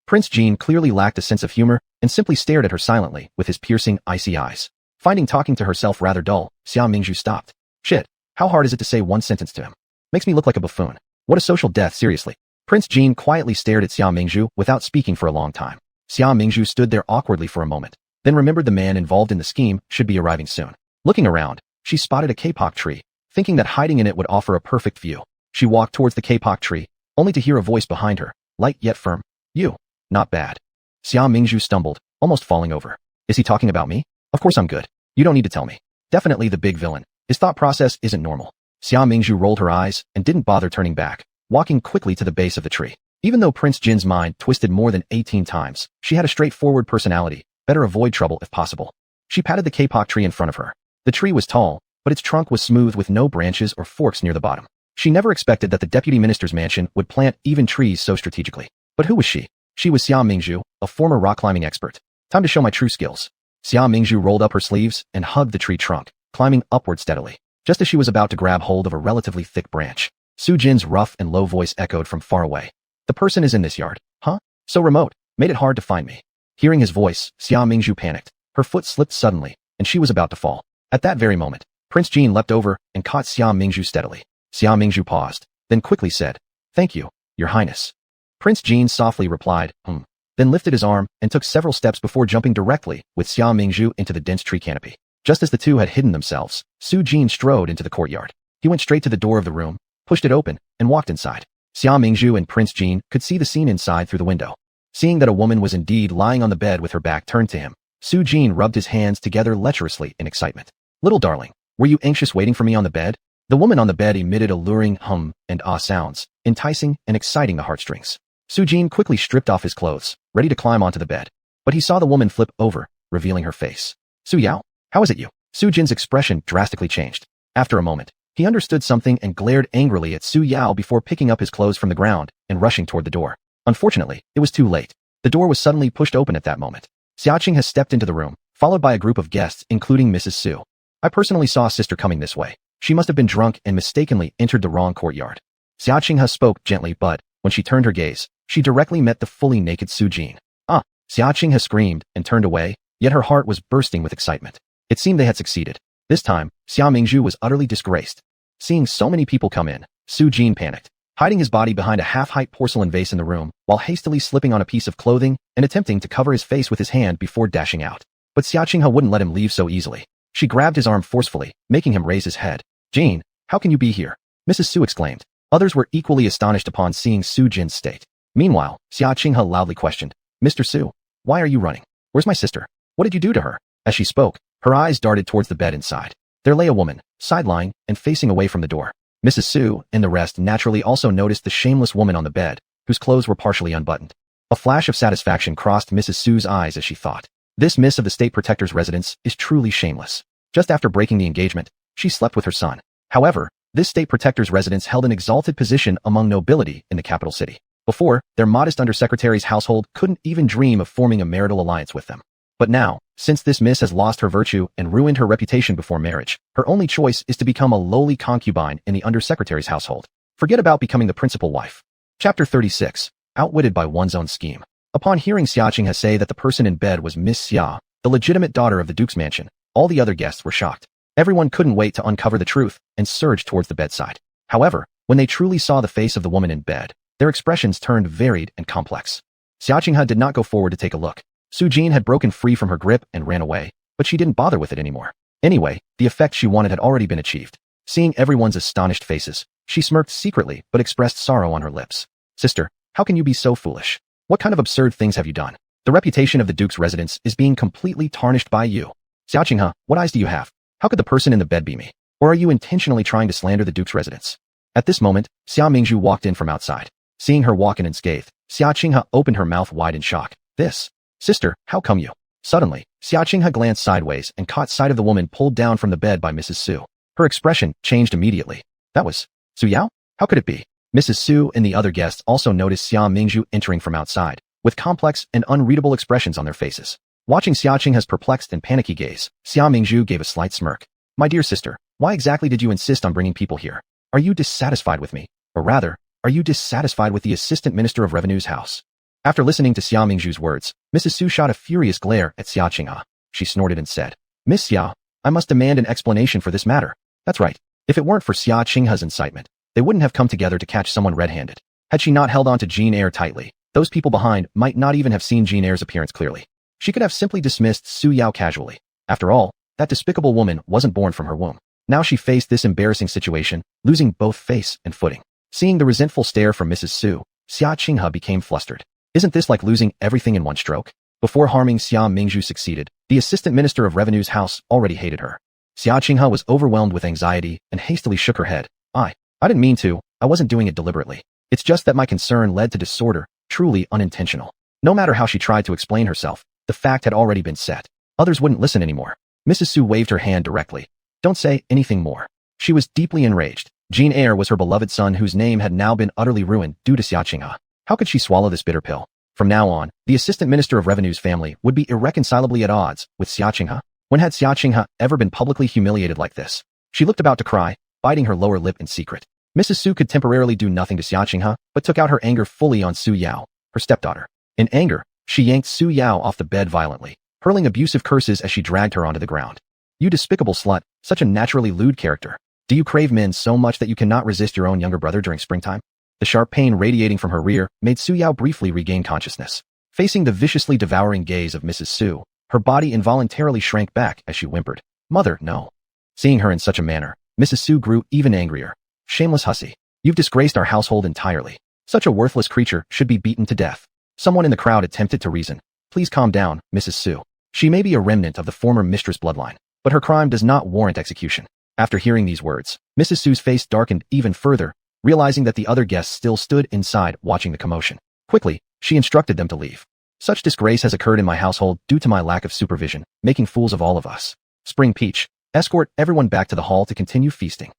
Prince Jean clearly lacked a sense of humor and simply stared at her silently with his piercing, icy eyes. Finding talking to herself rather dull, Xia Mingzhu stopped. Shit, how hard is it to say one sentence to him? Makes me look like a buffoon. What a social death, seriously. Prince Jean quietly stared at Xia Mingzhu without speaking for a long time. Xia Mingzhu stood there awkwardly for a moment, then remembered the man involved in the scheme should be arriving soon. Looking around, she spotted a kapok tree, thinking that hiding in it would offer a perfect view. She walked towards the kapok tree, only to hear a voice behind her, light yet firm. You. Not bad. Xia Mingzhu stumbled, almost falling over. Is he talking about me? Of course I'm good. You don't need to tell me. Definitely the big villain. His thought process isn't normal. Xia Mingzhu rolled her eyes and didn't bother turning back, walking quickly to the base of the tree. Even though Prince Jin's mind twisted more than 18 times, she had a straightforward personality, better avoid trouble if possible. She patted the kapok tree in front of her. The tree was tall, but its trunk was smooth with no branches or forks near the bottom. She never expected that the deputy minister's mansion would plant even trees so strategically. But who was she? She was Xia Mingzhu, a former rock climbing expert. Time to show my true skills. Xia Mingzhu rolled up her sleeves and hugged the tree trunk, climbing upward steadily. Just as she was about to grab hold of a relatively thick branch, Su Jin's rough and low voice echoed from far away. The person is in this yard. Huh? So remote. Made it hard to find me. Hearing his voice, Xia Mingzhu panicked. Her foot slipped suddenly, and she was about to fall. At that very moment, Prince Jin leapt over and caught Xia Mingzhu steadily. Xia Mingzhu paused, then quickly said, "Thank you, Your Highness." Prince Jin softly replied, then lifted his arm and took several steps before jumping directly with Xia Mingzhu into the dense tree canopy. Just as the two had hidden themselves, Su Jin strode into the courtyard. He went straight to the door of the room, pushed it open, and walked inside. Xia Mingzhu and Prince Jin could see the scene inside through the window. Seeing that a woman was indeed lying on the bed with her back turned to him, Su Jin rubbed his hands together lecherously in excitement. "Little darling, were you anxious waiting for me on the bed?" The woman on the bed emitted alluring hum and ah sounds, enticing and exciting the heartstrings. Su Jin quickly stripped off his clothes, ready to climb onto the bed. But he saw the woman flip over, revealing her face. "Su Yao, how is it you?" Su Jin's expression drastically changed. After a moment, he understood something and glared angrily at Su Yao before picking up his clothes from the ground and rushing toward the door. Unfortunately, it was too late. The door was suddenly pushed open at that moment. Xiaoqing has stepped into the room, followed by a group of guests including Mrs. Su. "I personally saw sister coming this way. She must have been drunk and mistakenly entered the wrong courtyard." Xiaoqing has spoke gently, but when she turned her gaze, she directly met the fully naked Su Jin. "Ah!" Xiaoqing has screamed and turned away, yet her heart was bursting with excitement. It seemed they had succeeded. This time, Xia Mingzhu was utterly disgraced. Seeing so many people come in, Su Jin panicked, hiding his body behind a half-height porcelain vase in the room, while hastily slipping on a piece of clothing and attempting to cover his face with his hand before dashing out. But Xiaoqing wouldn't let him leave so easily. She grabbed his arm forcefully, making him raise his head. "Jin, how can you be here?" Mrs. Su exclaimed. Others were equally astonished upon seeing Su Jin's state. Meanwhile, Xiaoqing loudly questioned, "Mr. Su, why are you running? Where's my sister? What did you do to her?" As she spoke, her eyes darted towards the bed inside. There lay a woman, side-lying and facing away from the door. Mrs. Su and the rest naturally also noticed the shameless woman on the bed, whose clothes were partially unbuttoned. A flash of satisfaction crossed Mrs. Su's eyes as she thought, "This miss of the state protector's residence is truly shameless." Just after breaking the engagement, she slept with her son. However, this state protector's residence held an exalted position among nobility in the capital city. Before, their modest undersecretary's household couldn't even dream of forming a marital alliance with them. But now, since this miss has lost her virtue and ruined her reputation before marriage, her only choice is to become a lowly concubine in the undersecretary's household. Forget about becoming the principal wife. Chapter 36. Outwitted by one's own scheme. Upon hearing Xiaoqing say that the person in bed was Miss Xia, the legitimate daughter of the Duke's mansion, all the other guests were shocked. Everyone couldn't wait to uncover the truth and surged towards the bedside. However, when they truly saw the face of the woman in bed, their expressions turned varied and complex. Xiaoqing did not go forward to take a look. Su Jin had broken free from her grip and ran away, but she didn't bother with it anymore. Anyway, the effect she wanted had already been achieved. Seeing everyone's astonished faces, she smirked secretly but expressed sorrow on her lips. "Sister, how can you be so foolish? What kind of absurd things have you done? The reputation of the Duke's residence is being completely tarnished by you. Xiaoqing, what eyes do you have? How could the person in the bed be me? Or are you intentionally trying to slander the Duke's residence?" At this moment, Xia Mingzhu walked in from outside. Seeing her walk in unscathed, Xiaoqing opened her mouth wide in shock. "This? Sister, how come you?" Suddenly, Xiaoqing glanced sideways and caught sight of the woman pulled down from the bed by Mrs. Su. Her expression changed immediately. That was Su Yao? How could it be? Mrs. Su and the other guests also noticed Xia Mingzhu entering from outside, with complex and unreadable expressions on their faces. Watching Xiaoqing's perplexed and panicky gaze, Xia Mingzhu gave a slight smirk. "My dear sister, why exactly did you insist on bringing people here? Are you dissatisfied with me? Or rather, are you dissatisfied with the Assistant Minister of Revenue's house?" After listening to Xia Mingzhu's words, Mrs. Su shot a furious glare at Xiaoqing. She snorted and said, "Miss Xia, I must demand an explanation for this matter." That's right. If it weren't for Xiaoqing's incitement, they wouldn't have come together to catch someone red-handed. Had she not held on to Jean Eyre tightly, those people behind might not even have seen Jean Eyre's appearance clearly. She could have simply dismissed Su Yao casually. After all, that despicable woman wasn't born from her womb. Now she faced this embarrassing situation, losing both face and footing. Seeing the resentful stare from Mrs. Su, Xia Qinghe became flustered. Isn't this like losing everything in one stroke? Before harming Xia Mingzhu succeeded, the Assistant Minister of Revenue's house already hated her. Xia Qinghe was overwhelmed with anxiety and hastily shook her head. I didn't mean to, I wasn't doing it deliberately. It's just that my concern led to disorder, truly unintentional. No matter how she tried to explain herself, the fact had already been set. Others wouldn't listen anymore. Mrs. Su waved her hand directly. Don't say anything more. She was deeply enraged. Jean Eyre was her beloved son whose name had now been utterly ruined due to Xia Qinghe. How could she swallow this bitter pill? From now on, the Assistant Minister of Revenue's family would be irreconcilably at odds with Xia Qinghe. When had Xia Qinghe ever been publicly humiliated like this? She looked about to cry, biting her lower lip in secret. Mrs. Su could temporarily do nothing to Xia Qinghe, but took out her anger fully on Su Yao, her stepdaughter. In anger, she yanked Su Yao off the bed violently, hurling abusive curses as she dragged her onto the ground. You despicable slut, such a naturally lewd character. Do you crave men so much that you cannot resist your own younger brother during springtime? The sharp pain radiating from her rear made Su Yao briefly regain consciousness. Facing the viciously devouring gaze of Mrs. Su, her body involuntarily shrank back as she whimpered, "Mother, no." Seeing her in such a manner, Mrs. Su grew even angrier. Shameless hussy. You've disgraced our household entirely. Such a worthless creature should be beaten to death. Someone in the crowd attempted to reason. Please calm down, Mrs. Su. She may be a remnant of the former mistress bloodline, but her crime does not warrant execution. After hearing these words, Mrs. Su's face darkened even further, realizing that the other guests still stood inside watching the commotion. Quickly, she instructed them to leave. Such disgrace has occurred in my household due to my lack of supervision, making fools of all of us. Spring Peach, escort everyone back to the hall to continue feasting.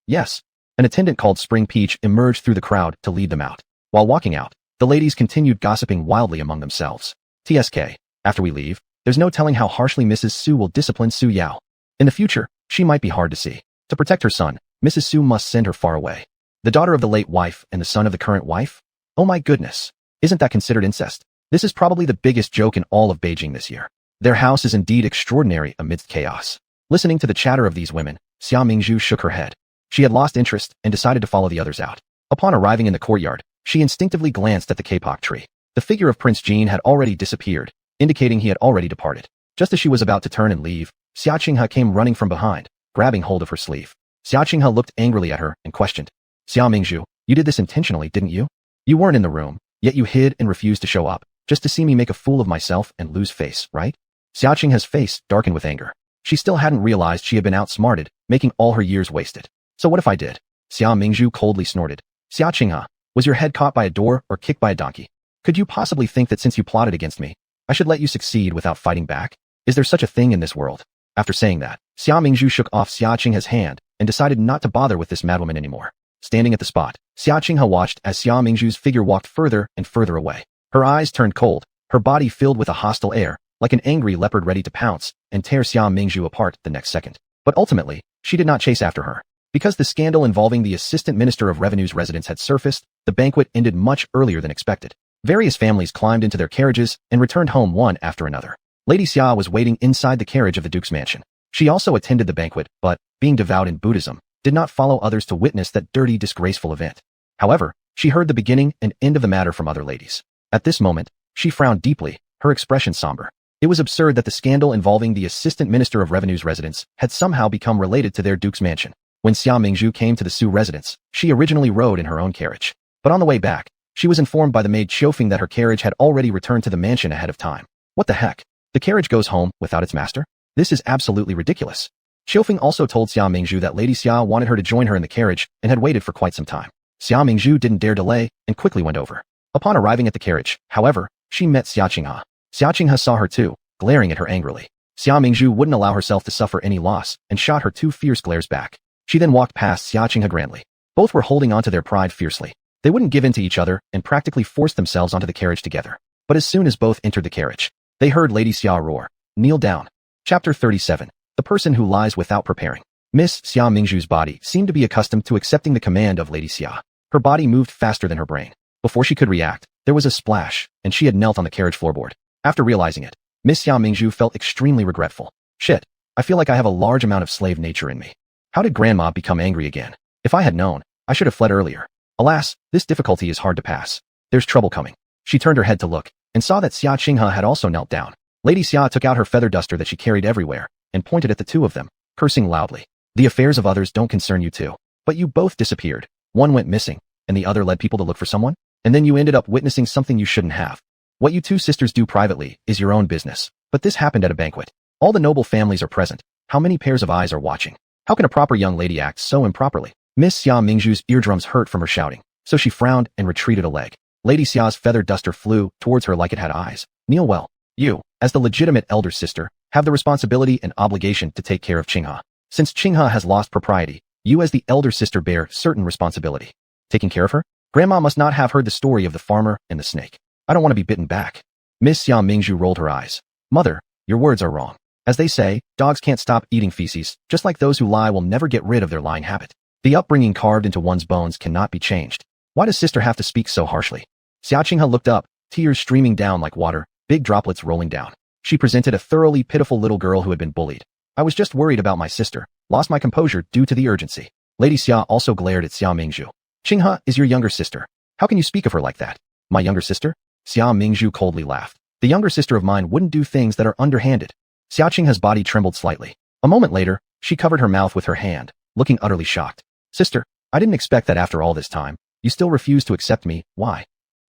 Yes. An attendant called Spring Peach emerged through the crowd to lead them out. While walking out, the ladies continued gossiping wildly among themselves. TSK. After we leave, there's no telling how harshly Mrs. Su will discipline Su Yao. In the future, she might be hard to see. To protect her son, Mrs. Su must send her far away. The daughter of the late wife and the son of the current wife? Oh my goodness. Isn't that considered incest? This is probably the biggest joke in all of Beijing this year. Their house is indeed extraordinary amidst chaos. Listening to the chatter of these women, Xia Mingzhu shook her head. She had lost interest and decided to follow the others out. Upon arriving in the courtyard, she instinctively glanced at the kapok tree. The figure of Prince Jean had already disappeared, indicating he had already departed. Just as she was about to turn and leave, Xia Qinghe came running from behind, grabbing hold of her sleeve. Xia Qinghe looked angrily at her and questioned. Xia Mingzhu, you did this intentionally, didn't you? You weren't in the room, yet you hid and refused to show up, just to see me make a fool of myself and lose face, right? Xia Qinghe's face darkened with anger. She still hadn't realized she had been outsmarted, making all her years wasted. So what if I did? Xia Mingzhu coldly snorted. Xia Qinghe, was your head caught by a door or kicked by a donkey? Could you possibly think that since you plotted against me, I should let you succeed without fighting back? Is there such a thing in this world? After saying that, Xia Mingzhu shook off Xia Qinghe's hand and decided not to bother with this madwoman anymore. Standing at the spot, Xia Qinghe watched as Xia Mingzhu's figure walked further and further away. Her eyes turned cold, her body filled with a hostile air, like an angry leopard ready to pounce and tear Xia Mingzhu apart the next second. But ultimately, she did not chase after her. Because the scandal involving the Assistant Minister of Revenue's residence had surfaced, the banquet ended much earlier than expected. Various families climbed into their carriages and returned home one after another. Lady Xia was waiting inside the carriage of the Duke's mansion. She also attended the banquet, but, being devout in Buddhism, did not follow others to witness that dirty, disgraceful event. However, she heard the beginning and end of the matter from other ladies. At this moment, she frowned deeply, her expression somber. It was absurd that the scandal involving the Assistant Minister of Revenue's residence had somehow become related to their Duke's mansion. When Xia Mingzhu came to the Su residence, she originally rode in her own carriage. But on the way back, she was informed by the maid chauffeuring that her carriage had already returned to the mansion ahead of time. What the heck? The carriage goes home without its master? This is absolutely ridiculous. Chauffeuring also told Xia Mingzhu that Lady Xia wanted her to join her in the carriage and had waited for quite some time. Xia Mingzhu didn't dare delay and quickly went over. Upon arriving at the carriage, however, she met Xia Qinghe. Xia Qinghe saw her too, glaring at her angrily. Xia Mingzhu wouldn't allow herself to suffer any loss and shot her 2 fierce glares back. She then walked past Xia Qinghe grandly. Both were holding onto their pride fiercely. They wouldn't give in to each other and practically forced themselves onto the carriage together. But as soon as both entered the carriage, they heard Lady Xia roar, "Kneel down." Chapter 37. The person who lies without preparing. Miss Xia Mingzhu's body seemed to be accustomed to accepting the command of Lady Xia. Her body moved faster than her brain. Before she could react, there was a splash, and she had knelt on the carriage floorboard. After realizing it, Miss Xia Mingzhu felt extremely regretful. Shit, I feel like I have a large amount of slave nature in me. How did Grandma become angry again? If I had known, I should have fled earlier. Alas, this difficulty is hard to pass. There's trouble coming. She turned her head to look, and saw that Xia Qinghe had also knelt down. Lady Xia took out her feather duster that she carried everywhere, and pointed at the two of them, cursing loudly. The affairs of others don't concern you two. But you both disappeared. One went missing, and the other led people to look for someone? And then you ended up witnessing something you shouldn't have. What you two sisters do privately is your own business. But this happened at a banquet. All the noble families are present. How many pairs of eyes are watching? How can a proper young lady act so improperly? Miss Xia Mingzhu's eardrums hurt from her shouting, so she frowned and retreated a leg. Lady Xia's feather duster flew towards her like it had eyes. Kneel well. You, as the legitimate elder sister, have the responsibility and obligation to take care of Qinghe. Since Qinghe has lost propriety, you as the elder sister bear certain responsibility. Taking care of her? Grandma must not have heard the story of the farmer and the snake. I don't want to be bitten back. Miss Xia Mingzhu rolled her eyes. Mother, your words are wrong. As they say, dogs can't stop eating feces, just like those who lie will never get rid of their lying habit. The upbringing carved into one's bones cannot be changed. Why does sister have to speak so harshly? Xia Qinghe looked up, tears streaming down like water, big droplets rolling down. She presented a thoroughly pitiful little girl who had been bullied. I was just worried about my sister, lost my composure due to the urgency. Lady Xia also glared at Xia Mingzhu. Qinghe is your younger sister. How can you speak of her like that? My younger sister? Xia Mingzhu coldly laughed. The younger sister of mine wouldn't do things that are underhanded. Xia Qinghe's body trembled slightly. A moment later, she covered her mouth with her hand, looking utterly shocked. Sister, I didn't expect that after all this time. You still refuse to accept me, why?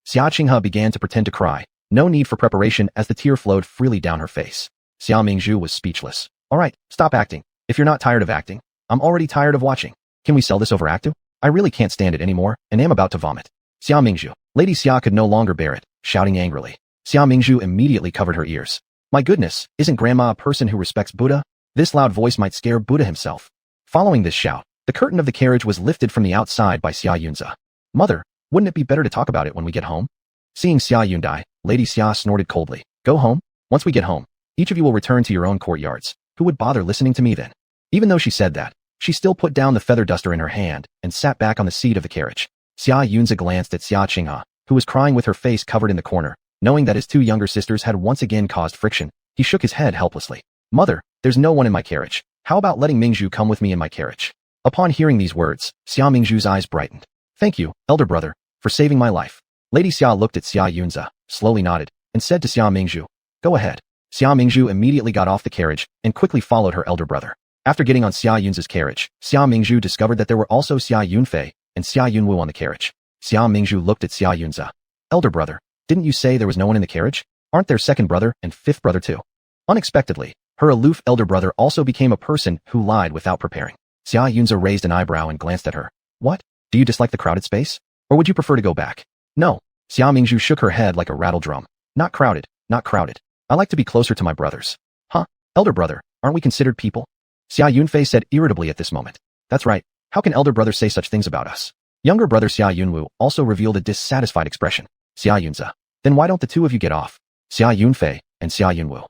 Xia Qinghe began to pretend to cry. No need for preparation as the tear flowed freely down her face. Xia Mingzhu was speechless. All right, stop acting. If you're not tired of acting, I'm already tired of watching. Can we sell this over Act 2? I really can't stand it anymore, and am about to vomit. Xia Mingzhu. Lady Xia could no longer bear it, shouting angrily. Xia Mingzhu immediately covered her ears. My goodness, isn't Grandma a person who respects Buddha? This loud voice might scare Buddha himself. Following this shout, the curtain of the carriage was lifted from the outside by Xia Yunze. Mother, wouldn't it be better to talk about it when we get home? Seeing Xia Yunde, Lady Xia snorted coldly. Go home? Once we get home, each of you will return to your own courtyards. Who would bother listening to me then? Even though she said that, she still put down the feather duster in her hand and sat back on the seat of the carriage. Xia Yunze glanced at Xia Qinghe, who was crying with her face covered in the corner. Knowing that his two younger sisters had once again caused friction, he shook his head helplessly. Mother, there's no one in my carriage. How about letting Mingzhu come with me in my carriage? Upon hearing these words, Xia Mingzhu's eyes brightened. Thank you, elder brother, for saving my life. Lady Xia looked at Xia Yunze, slowly nodded, and said to Xia Mingzhu, go ahead. Xia Mingzhu immediately got off the carriage and quickly followed her elder brother. After getting on Xia Yunze's carriage, Xia Mingzhu discovered that there were also Xia Yunfei and Xia Yunwu on the carriage. Xia Mingzhu looked at Xia Yunze. Elder brother, didn't you say there was no one in the carriage? Aren't there second brother and fifth brother too? Unexpectedly, her aloof elder brother also became a person who lied without preparing. Xia Yunze raised an eyebrow and glanced at her. What? Do you dislike the crowded space? Or would you prefer to go back? No. Xia Mingzhu shook her head like a rattle drum. Not crowded, not crowded. I like to be closer to my brothers. Huh? Elder brother, aren't we considered people? Xia Yunfei said irritably at this moment. That's right. How can elder brother say such things about us? Younger brother Xia Yunwu also revealed a dissatisfied expression. Xia Yunze. Then why don't the two of you get off? Xia Yunfei and Xia Yunwu.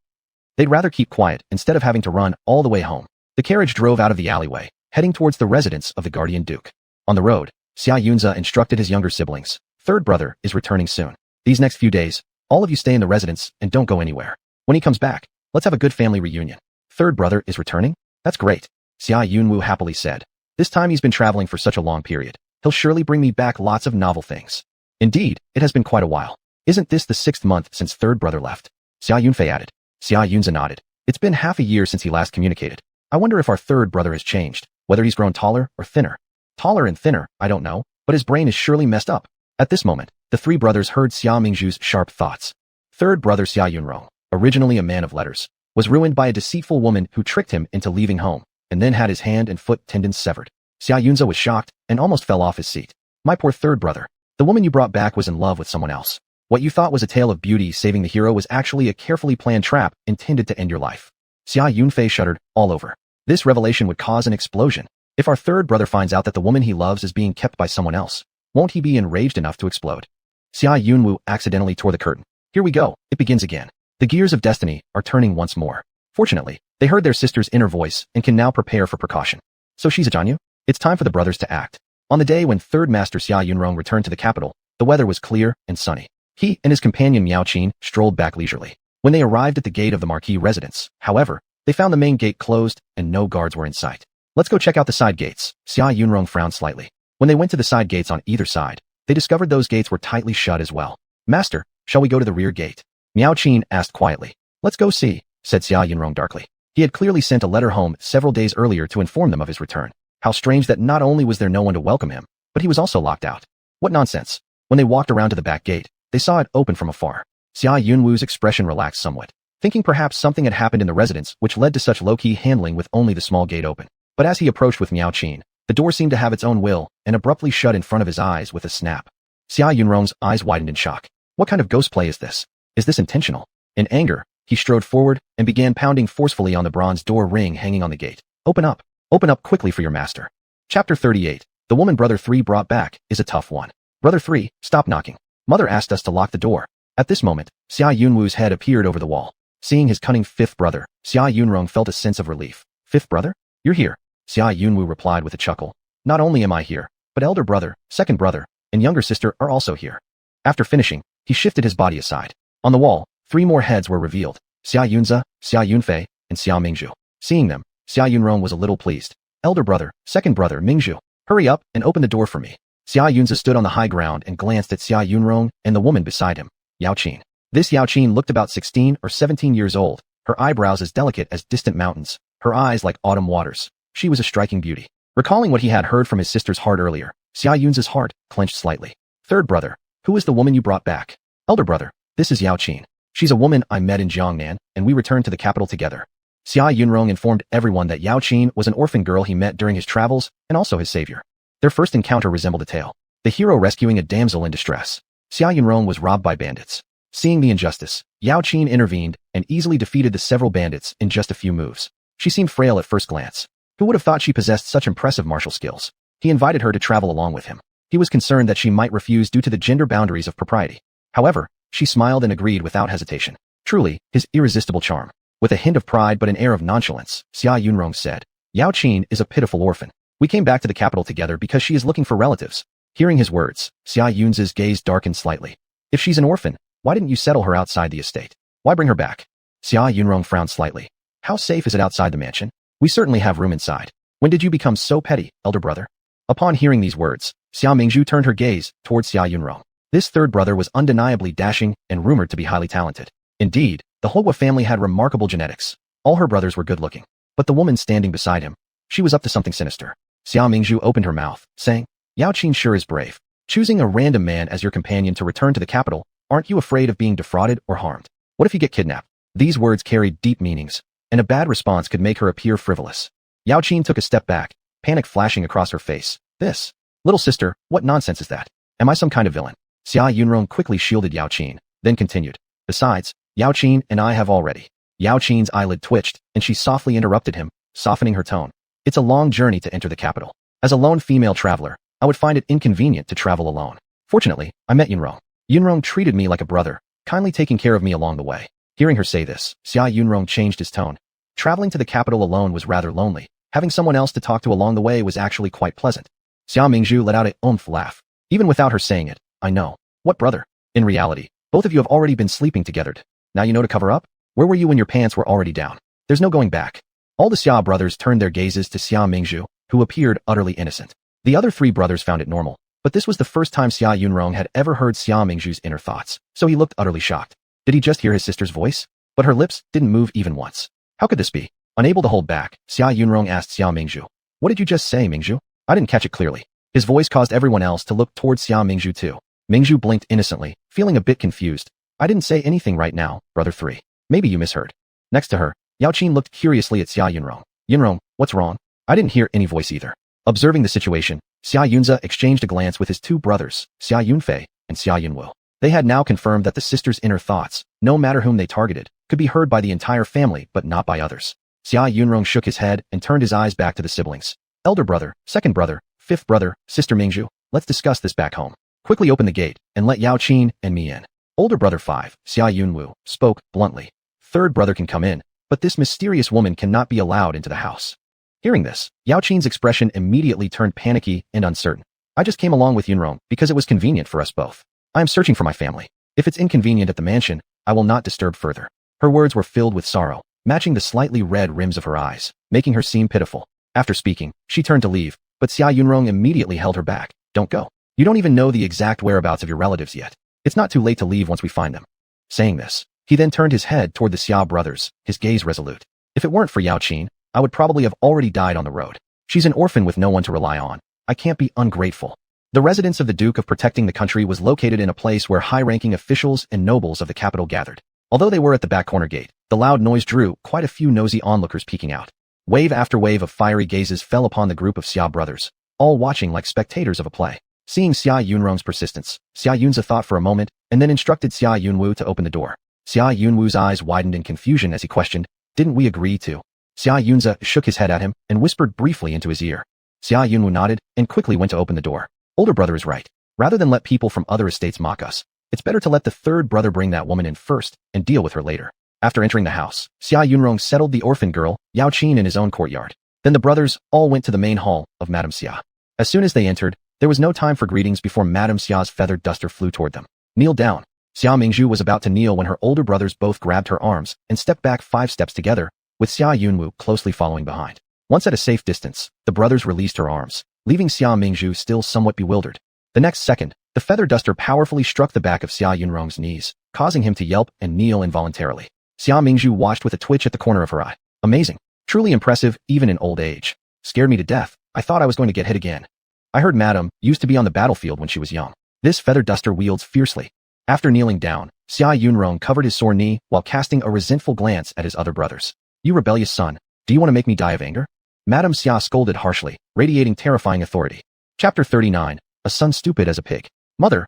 They'd rather keep quiet instead of having to run all the way home. The carriage drove out of the alleyway, heading towards the residence of the guardian duke. On the road, Xia Yunze instructed his younger siblings. Third brother is returning soon. These next few days, all of you stay in the residence and don't go anywhere. When he comes back, let's have a good family reunion. Third brother is returning? That's great. Xia Yunwu happily said. This time he's been traveling for such a long period. He'll surely bring me back lots of novel things. Indeed, it has been quite a while. Isn't this the 6th month since third brother left? Xia Yunfei added. Xia Yunze nodded. It's been half a year since he last communicated. I wonder if our third brother has changed, whether he's grown taller or thinner. Taller and thinner, I don't know, but his brain is surely messed up. At this moment, the three brothers heard Xia Mingzhu's sharp thoughts. Third brother Xia Yunrong, originally a man of letters, was ruined by a deceitful woman who tricked him into leaving home, and then had his hand and foot tendons severed. Xia Yunze was shocked and almost fell off his seat. My poor third brother. The woman you brought back was in love with someone else. What you thought was a tale of beauty saving the hero was actually a carefully planned trap intended to end your life. Xia Yunfei shuddered all over. This revelation would cause an explosion. If our third brother finds out that the woman he loves is being kept by someone else, won't he be enraged enough to explode? Xia Yunwu accidentally tore the curtain. Here we go, it begins again. The gears of destiny are turning once more. Fortunately, they heard their sister's inner voice and can now prepare for precaution. So Shizujanyu? It's time for the brothers to act. On the day when third master Xia Yunrong returned to the capital, the weather was clear and sunny. He and his companion Miao Qin strolled back leisurely. When they arrived at the gate of the marquis residence, however, they found the main gate closed and no guards were in sight. Let's go check out the side gates. Xia Yunrong frowned slightly. When they went to the side gates on either side, they discovered those gates were tightly shut as well. Master, shall we go to the rear gate? Miao Qin asked quietly. Let's go see, said Xia Yunrong darkly. He had clearly sent a letter home several days earlier to inform them of his return. How strange that not only was there no one to welcome him, but he was also locked out. What nonsense. When they walked around to the back gate, they saw it open from afar. Xia Yunwu's expression relaxed somewhat, thinking perhaps something had happened in the residence which led to such low-key handling with only the small gate open. But as he approached with Miao Qin, the door seemed to have its own will and abruptly shut in front of his eyes with a snap. Xia Yunrong's eyes widened in shock. What kind of ghost play is this? Is this intentional? In anger, he strode forward and began pounding forcefully on the bronze door ring hanging on the gate. Open up quickly for your master. Chapter 38. The woman Brother 3 brought back is a tough one. Brother 3, stop knocking. Mother asked us to lock the door. At this moment, Xia Yunwu's head appeared over the wall. Seeing his cunning fifth brother, Xia Yunrong felt a sense of relief. Fifth brother? You're here. Xia Yunwu replied with a chuckle. Not only am I here, but elder brother, second brother, and younger sister are also here. After finishing, he shifted his body aside. On the wall, 3 more heads were revealed. Xia Yunze, Xia Yunfei, and Xia Mingzhu. Seeing them, Xia Yunrong was a little pleased. Elder brother, second brother, Mingzhu. Hurry up and open the door for me. Xia Yunze stood on the high ground and glanced at Xia Yunrong and the woman beside him, Yao Qin. This Yao Qin looked about 16 or 17 years old, her eyebrows as delicate as distant mountains, her eyes like autumn waters. She was a striking beauty. Recalling what he had heard from his sister's heart earlier, Xia Yunze's heart clenched slightly. Third brother, who is the woman you brought back? Elder brother, this is Yao Qin. She's a woman I met in Jiangnan, and we returned to the capital together. Xia Yunrong informed everyone that Yao Qin was an orphan girl he met during his travels and also his savior. Their first encounter resembled a tale, the hero rescuing a damsel in distress. Xia Yunrong was robbed by bandits. Seeing the injustice, Yao Qin intervened and easily defeated the several bandits in just a few moves. She seemed frail at first glance. Who would have thought she possessed such impressive martial skills? He invited her to travel along with him. He was concerned that she might refuse due to the gender boundaries of propriety. However, she smiled and agreed without hesitation. Truly, his irresistible charm. With a hint of pride but an air of nonchalance, Xia Yunrong said, Yao Qin is a pitiful orphan. We came back to the capital together because she is looking for relatives. Hearing his words, Xia Yunze's gaze darkened slightly. If she's an orphan, why didn't you settle her outside the estate? Why bring her back? Xia Yunrong frowned slightly. How safe is it outside the mansion? We certainly have room inside. When did you become so petty, elder brother? Upon hearing these words, Xia Mingzhu turned her gaze towards Xia Yunrong. This third brother was undeniably dashing and rumored to be highly talented. Indeed, the Hua family had remarkable genetics. All her brothers were good-looking. But the woman standing beside him, she was up to something sinister. Xia Mingzhu opened her mouth, saying, Yao Qin sure is brave. Choosing a random man as your companion to return to the capital, aren't you afraid of being defrauded or harmed? What if you get kidnapped? These words carried deep meanings, and a bad response could make her appear frivolous. Yao Qin took a step back, panic flashing across her face. This, little sister, what nonsense is that? Am I some kind of villain? Xia Yunrong quickly shielded Yao Qin, then continued. Besides, Yao Qin and I have already. Yao Qin's eyelid twitched, and she softly interrupted him, softening her tone. It's a long journey to enter the capital. As a lone female traveler, I would find it inconvenient to travel alone. Fortunately, I met Yunrong. Yunrong treated me like a brother, kindly taking care of me along the way. Hearing her say this, Xia Yunrong changed his tone. Traveling to the capital alone was rather lonely. Having someone else to talk to along the way was actually quite pleasant. Xia Mingzhu let out a oomph laugh. Even without her saying it, I know. What brother? In reality, both of you have already been sleeping together. Now you know to cover up? Where were you when your pants were already down? There's no going back. All the Xia brothers turned their gazes to Xia Mingzhu, who appeared utterly innocent. The other 3 brothers found it normal, but this was the first time Xia Yunrong had ever heard Xia Mingzhu's inner thoughts, so he looked utterly shocked. Did he just hear his sister's voice? But her lips didn't move even once. How could this be? Unable to hold back, Xia Yunrong asked Xia Mingzhu. What did you just say, Mingzhu? I didn't catch it clearly. His voice caused everyone else to look towards Xia Mingzhu too. Mingzhu blinked innocently, feeling a bit confused. I didn't say anything right now, brother 3. Maybe you misheard. Next to her, Yao Qin looked curiously at Xia Yunrong. Yunrong, what's wrong? I didn't hear any voice either. Observing the situation, Xia Yunze exchanged a glance with his 2 brothers, Xia Yunfei and Xia Yunwu. They had now confirmed that the sisters' inner thoughts, no matter whom they targeted, could be heard by the entire family but not by others. Xia Yunrong shook his head and turned his eyes back to the siblings. Elder brother, second brother, fifth brother, sister Mingzhu, let's discuss this back home. Quickly open the gate and let Yao Qin and me in. Older brother 5, Xia Yunwu, spoke bluntly. Third brother can come in, but this mysterious woman cannot be allowed into the house. Hearing this, Yao Qin's expression immediately turned panicky and uncertain. I just came along with Yunrong because it was convenient for us both. I am searching for my family. If it's inconvenient at the mansion, I will not disturb further. Her words were filled with sorrow, matching the slightly red rims of her eyes, making her seem pitiful. After speaking, she turned to leave, but Xia Yunrong immediately held her back. Don't go. You don't even know the exact whereabouts of your relatives yet. It's not too late to leave once we find them. Saying this, he then turned his head toward the Xia brothers, his gaze resolute. If it weren't for Yao Qin, I would probably have already died on the road. She's an orphan with no one to rely on. I can't be ungrateful. The residence of the Duke of Protecting the Country was located in a place where high-ranking officials and nobles of the capital gathered. Although they were at the back corner gate, the loud noise drew quite a few nosy onlookers peeking out. Wave after wave of fiery gazes fell upon the group of Xia brothers, all watching like spectators of a play. Seeing Xia Yunrong's persistence, Xia Yunza thought for a moment and then instructed Xia Yunwu to open the door. Xia Yunwu's eyes widened in confusion as he questioned, "Didn't we agree to?" Xia Yunza shook his head at him and whispered briefly into his ear. Xia Yunwu nodded and quickly went to open the door. Older brother is right. Rather than let people from other estates mock us, it's better to let the third brother bring that woman in first and deal with her later. After entering the house, Xia Yunrong settled the orphan girl, Yao Qin, in his own courtyard. Then the brothers all went to the main hall of Madame Xia. As soon as they entered, there was no time for greetings before Madame Xia's feathered duster flew toward them. "Kneel down." Xia Mingzhu was about to kneel when her older brothers both grabbed her arms and stepped back 5 steps together, with Xia Yunwu closely following behind. Once at a safe distance, the brothers released her arms, leaving Xia Mingzhu still somewhat bewildered. The next second, the feather duster powerfully struck the back of Xia Yunrong's knees, causing him to yelp and kneel involuntarily. Xia Mingzhu watched with a twitch at the corner of her eye. Amazing. Truly impressive, even in old age. Scared me to death. I thought I was going to get hit again. I heard Madame used to be on the battlefield when she was young. This feather duster wields fiercely. After kneeling down, Xia Yunrong covered his sore knee while casting a resentful glance at his other brothers. "You rebellious son, do you want to make me die of anger?" Madame Xia scolded harshly, radiating terrifying authority. Chapter 39. A son stupid as a pig. Mother,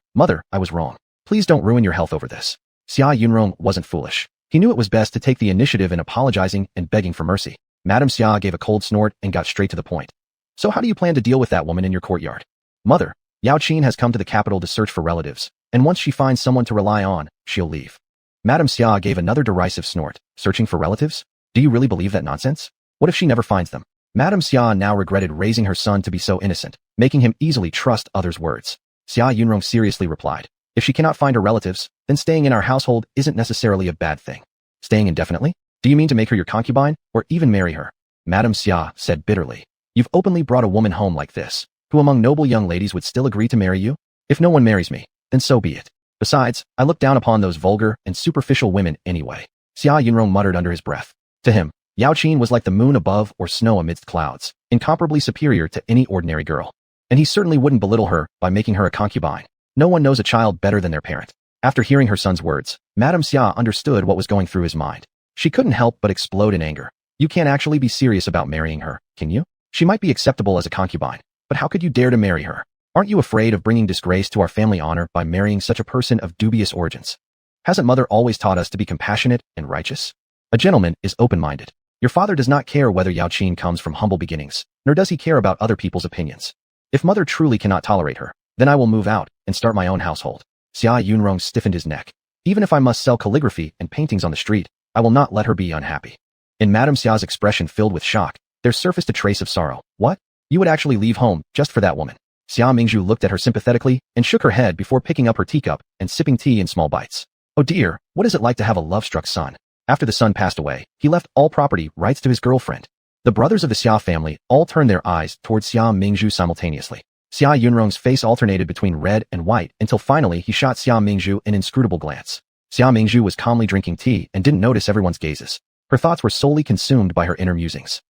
I was wrong. Please don't ruin your health over this." Xia Yunrong wasn't foolish. He knew it was best to take the initiative in apologizing and begging for mercy. Madame Xia gave a cold snort and got straight to the point. "So how do you plan to deal with that woman in your courtyard?" "Mother, Yao Qin has come to the capital to search for relatives, and once she finds someone to rely on, she'll leave." Madame Xia gave another derisive snort. "Searching for relatives? Do you really believe that nonsense? What if she never finds them?" Madame Xia now regretted raising her son to be so innocent, making him easily trust others' words. Xia Yunrong seriously replied, "If she cannot find her relatives, then staying in our household isn't necessarily a bad thing." "Staying indefinitely? Do you mean to make her your concubine, or even marry her?" Madame Xia said bitterly. "You've openly brought a woman home like this, who among noble young ladies would still agree to marry you? If no one marries me, then so be it. Besides, I look down upon those vulgar and superficial women anyway." Xia Yunrong muttered under his breath. To him, Yao Qin was like the moon above or snow amidst clouds, incomparably superior to any ordinary girl. And he certainly wouldn't belittle her by making her a concubine. No one knows a child better than their parent. After hearing her son's words, Madame Xia understood what was going through his mind. She couldn't help but explode in anger. "You can't actually be serious about marrying her, can you? She might be acceptable as a concubine, but how could you dare to marry her? Aren't you afraid of bringing disgrace to our family honor by marrying such a person of dubious origins? Hasn't Mother always taught us to be compassionate and righteous? A gentleman is open-minded. Your father does not care whether Yao Qin comes from humble beginnings, nor does he care about other people's opinions. If Mother truly cannot tolerate her, then I will move out and start my own household." Xia Yunrong stiffened his neck. "Even if I must sell calligraphy and paintings on the street, I will not let her be unhappy." In Madame Xia's expression filled with shock, there surfaced a trace of sorrow. "What? You would actually leave home just for that woman?" Xia Mingzhu looked at her sympathetically and shook her head before picking up her teacup and sipping tea in small bites. "Oh dear, what is it like to have a love-struck son?" After the son passed away, he left all property rights to his girlfriend. The brothers of the Xia family all turned their eyes towards Xia Mingzhu simultaneously. Xia Yunrong's face alternated between red and white until finally he shot Xia Mingzhu an inscrutable glance. Xia Mingzhu was calmly drinking tea and didn't notice everyone's gazes. Her thoughts were solely consumed by her inner musings.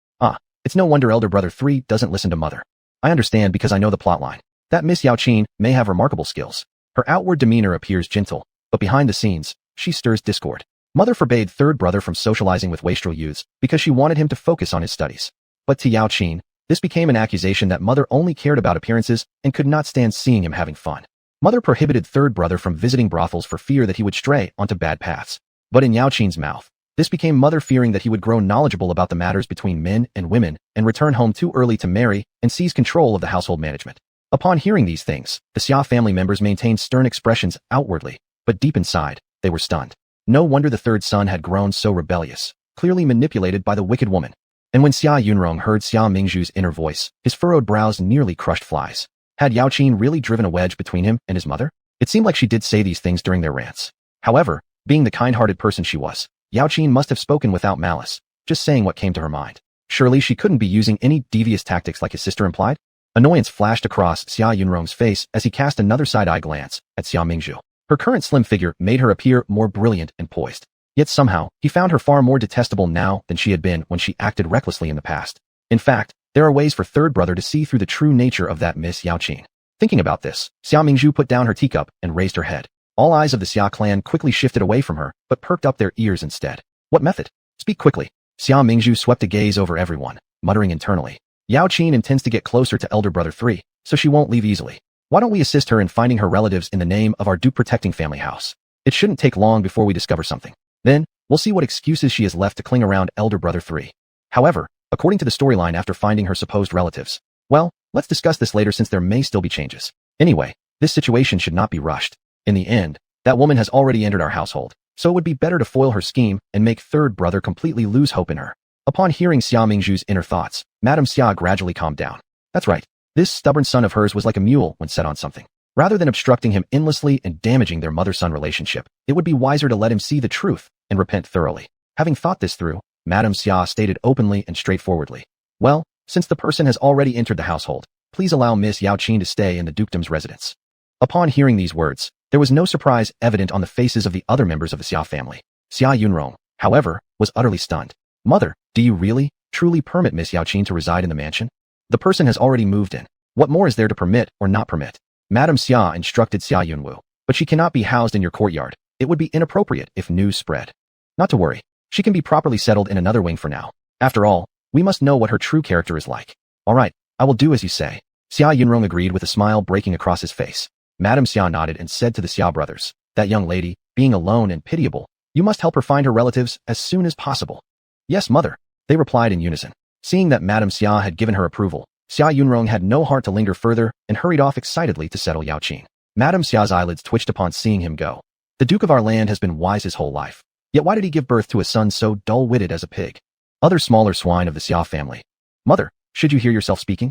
It's no wonder elder brother 3 doesn't listen to mother. I understand because I know the plotline. That Miss Yao Qin may have remarkable skills. Her outward demeanor appears gentle, but behind the scenes, she stirs discord. Mother forbade third brother from socializing with wastrel youths because she wanted him to focus on his studies. But to Yao Qin, this became an accusation that Mother only cared about appearances and could not stand seeing him having fun. Mother prohibited third brother from visiting brothels for fear that he would stray onto bad paths. But in Yao Qin's mouth, this became Mother fearing that he would grow knowledgeable about the matters between men and women and return home too early to marry and seize control of the household management. Upon hearing these things, the Xia family members maintained stern expressions outwardly, but deep inside, they were stunned. No wonder the third son had grown so rebellious, clearly manipulated by the wicked woman. And when Xia Yunrong heard Xia Mingzhu's inner voice, his furrowed brows nearly crushed flies. Had Yao Qin really driven a wedge between him and his mother? It seemed like she did say these things during their rants. However, being the kind-hearted person she was, Yao Qin must have spoken without malice, just saying what came to her mind. Surely she couldn't be using any devious tactics like his sister implied? Annoyance flashed across Xia Yunrong's face as he cast another side-eye glance at Xia Mingzhu. Her current slim figure made her appear more brilliant and poised. Yet somehow, he found her far more detestable now than she had been when she acted recklessly in the past. In fact, there are ways for third brother to see through the true nature of that Miss Yao Qin. Thinking about this, Xia Mingzhu put down her teacup and raised her head. All eyes of the Xia clan quickly shifted away from her, but perked up their ears instead. What method? Speak quickly. Xia Mingzhu swept a gaze over everyone, muttering internally. Yao Qin intends to get closer to elder brother 3, so she won't leave easily. Why don't we assist her in finding her relatives in the name of our Duke-protecting family house? It shouldn't take long before we discover something. Then, we'll see what excuses she has left to cling around elder brother 3. However, according to the storyline after finding her supposed relatives, well, let's discuss this later since there may still be changes. Anyway, this situation should not be rushed. In the end, that woman has already entered our household, so it would be better to foil her scheme and make third brother completely lose hope in her. Upon hearing Xia Mingzhu's inner thoughts, Madame Xia gradually calmed down. That's right. This stubborn son of hers was like a mule when set on something. Rather than obstructing him endlessly and damaging their mother-son relationship, it would be wiser to let him see the truth and repent thoroughly. Having thought this through, Madame Xia stated openly and straightforwardly, well, since the person has already entered the household, please allow Miss Yao Qin to stay in the dukedom's residence. Upon hearing these words, there was no surprise evident on the faces of the other members of the Xia family. Xia Yunrong, however, was utterly stunned. Mother, do you really, truly permit Miss Yao Qin to reside in the mansion? The person has already moved in. What more is there to permit or not permit? Madame Xia instructed Xia Yunwu, but she cannot be housed in your courtyard. It would be inappropriate if news spread. Not to worry. She can be properly settled in another wing for now. After all, we must know what her true character is like. All right, I will do as you say. Xia Yunrong agreed with a smile breaking across his face. Madame Xia nodded and said to the Xia brothers, that young lady, being alone and pitiable, you must help her find her relatives as soon as possible. Yes, mother, they replied in unison. Seeing that Madame Xia had given her approval, Xia Yunrong had no heart to linger further and hurried off excitedly to settle Yao Qin. Madame Xia's eyelids twitched upon seeing him go. The Duke of our land has been wise his whole life. Yet why did he give birth to a son so dull-witted as a pig? Other smaller swine of the Xia family. Mother, should you hear yourself speaking?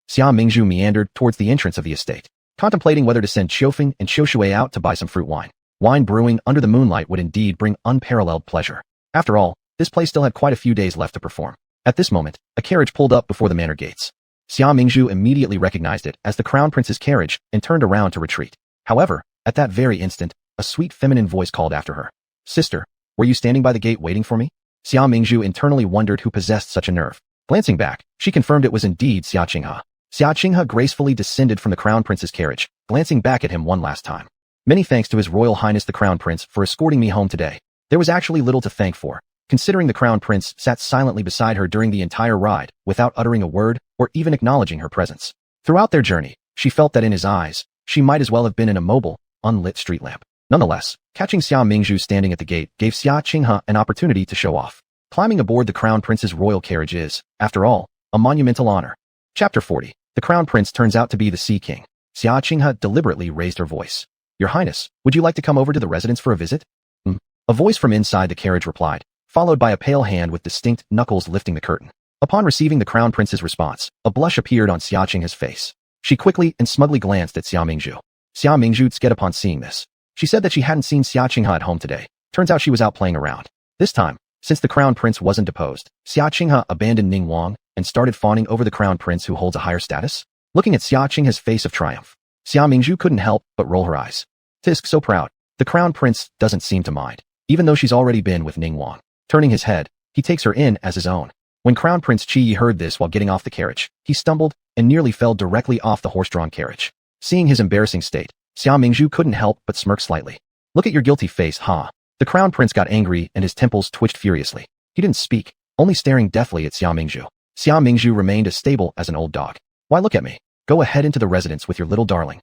Xia Mingzhu meandered towards the entrance of the estate, contemplating whether to send Qiufeng and Qiushui out to buy some fruit wine. Wine brewing under the moonlight would indeed bring unparalleled pleasure. After all, this place still had quite a few days left to perform. At this moment, a carriage pulled up before the manor gates. Xia Mingzhu immediately recognized it as the crown prince's carriage and turned around to retreat. However, at that very instant, a sweet feminine voice called after her. Sister, were you standing by the gate waiting for me? Xia Mingzhu internally wondered who possessed such a nerve. Glancing back, she confirmed it was indeed Xia Qinghe. Xia Qinghe gracefully descended from the crown prince's carriage, glancing back at him one last time. Many thanks to His Royal Highness the Crown Prince for escorting me home today. There was actually little to thank for, considering the Crown Prince sat silently beside her during the entire ride, without uttering a word or even acknowledging her presence. Throughout their journey, she felt that in his eyes, she might as well have been an immobile, unlit street lamp. Nonetheless, catching Xia Mingzhu standing at the gate gave Xia Qinghe an opportunity to show off. Climbing aboard the Crown Prince's royal carriage is, after all, a monumental honor. Chapter 40. The Crown Prince turns out to be the Sea King. Xia Qinghe deliberately raised her voice. Your Highness, would you like to come over to the residence for a visit? A voice from inside the carriage replied, followed by a pale hand with distinct knuckles lifting the curtain. Upon receiving the Crown Prince's response, a blush appeared on Xia Qinghe's face. She quickly and smugly glanced at Xia Mingzhu. Xia Mingzhu sked upon seeing this. She said that she hadn't seen Xia Qinghe at home today. Turns out she was out playing around. This time, since the Crown Prince wasn't deposed, Xia Qinghe abandoned Ning Wang and started fawning over the Crown Prince who holds a higher status. Looking at Xia Qinghe's face of triumph, Xia Mingzhu couldn't help but roll her eyes. Tisk, so proud. The Crown Prince doesn't seem to mind, even though she's already been with Ning Wang. Turning his head, he takes her in as his own. When Crown Prince Qi heard this while getting off the carriage, he stumbled and nearly fell directly off the horse-drawn carriage. Seeing his embarrassing state, Xia Mingzhu couldn't help but smirk slightly. Look at your guilty face, huh? The Crown Prince got angry and his temples twitched furiously. He didn't speak, only staring deathly at Xia Mingzhu. Xia Mingzhu remained as stable as an old dog. Why look at me? Go ahead into the residence with your little darling.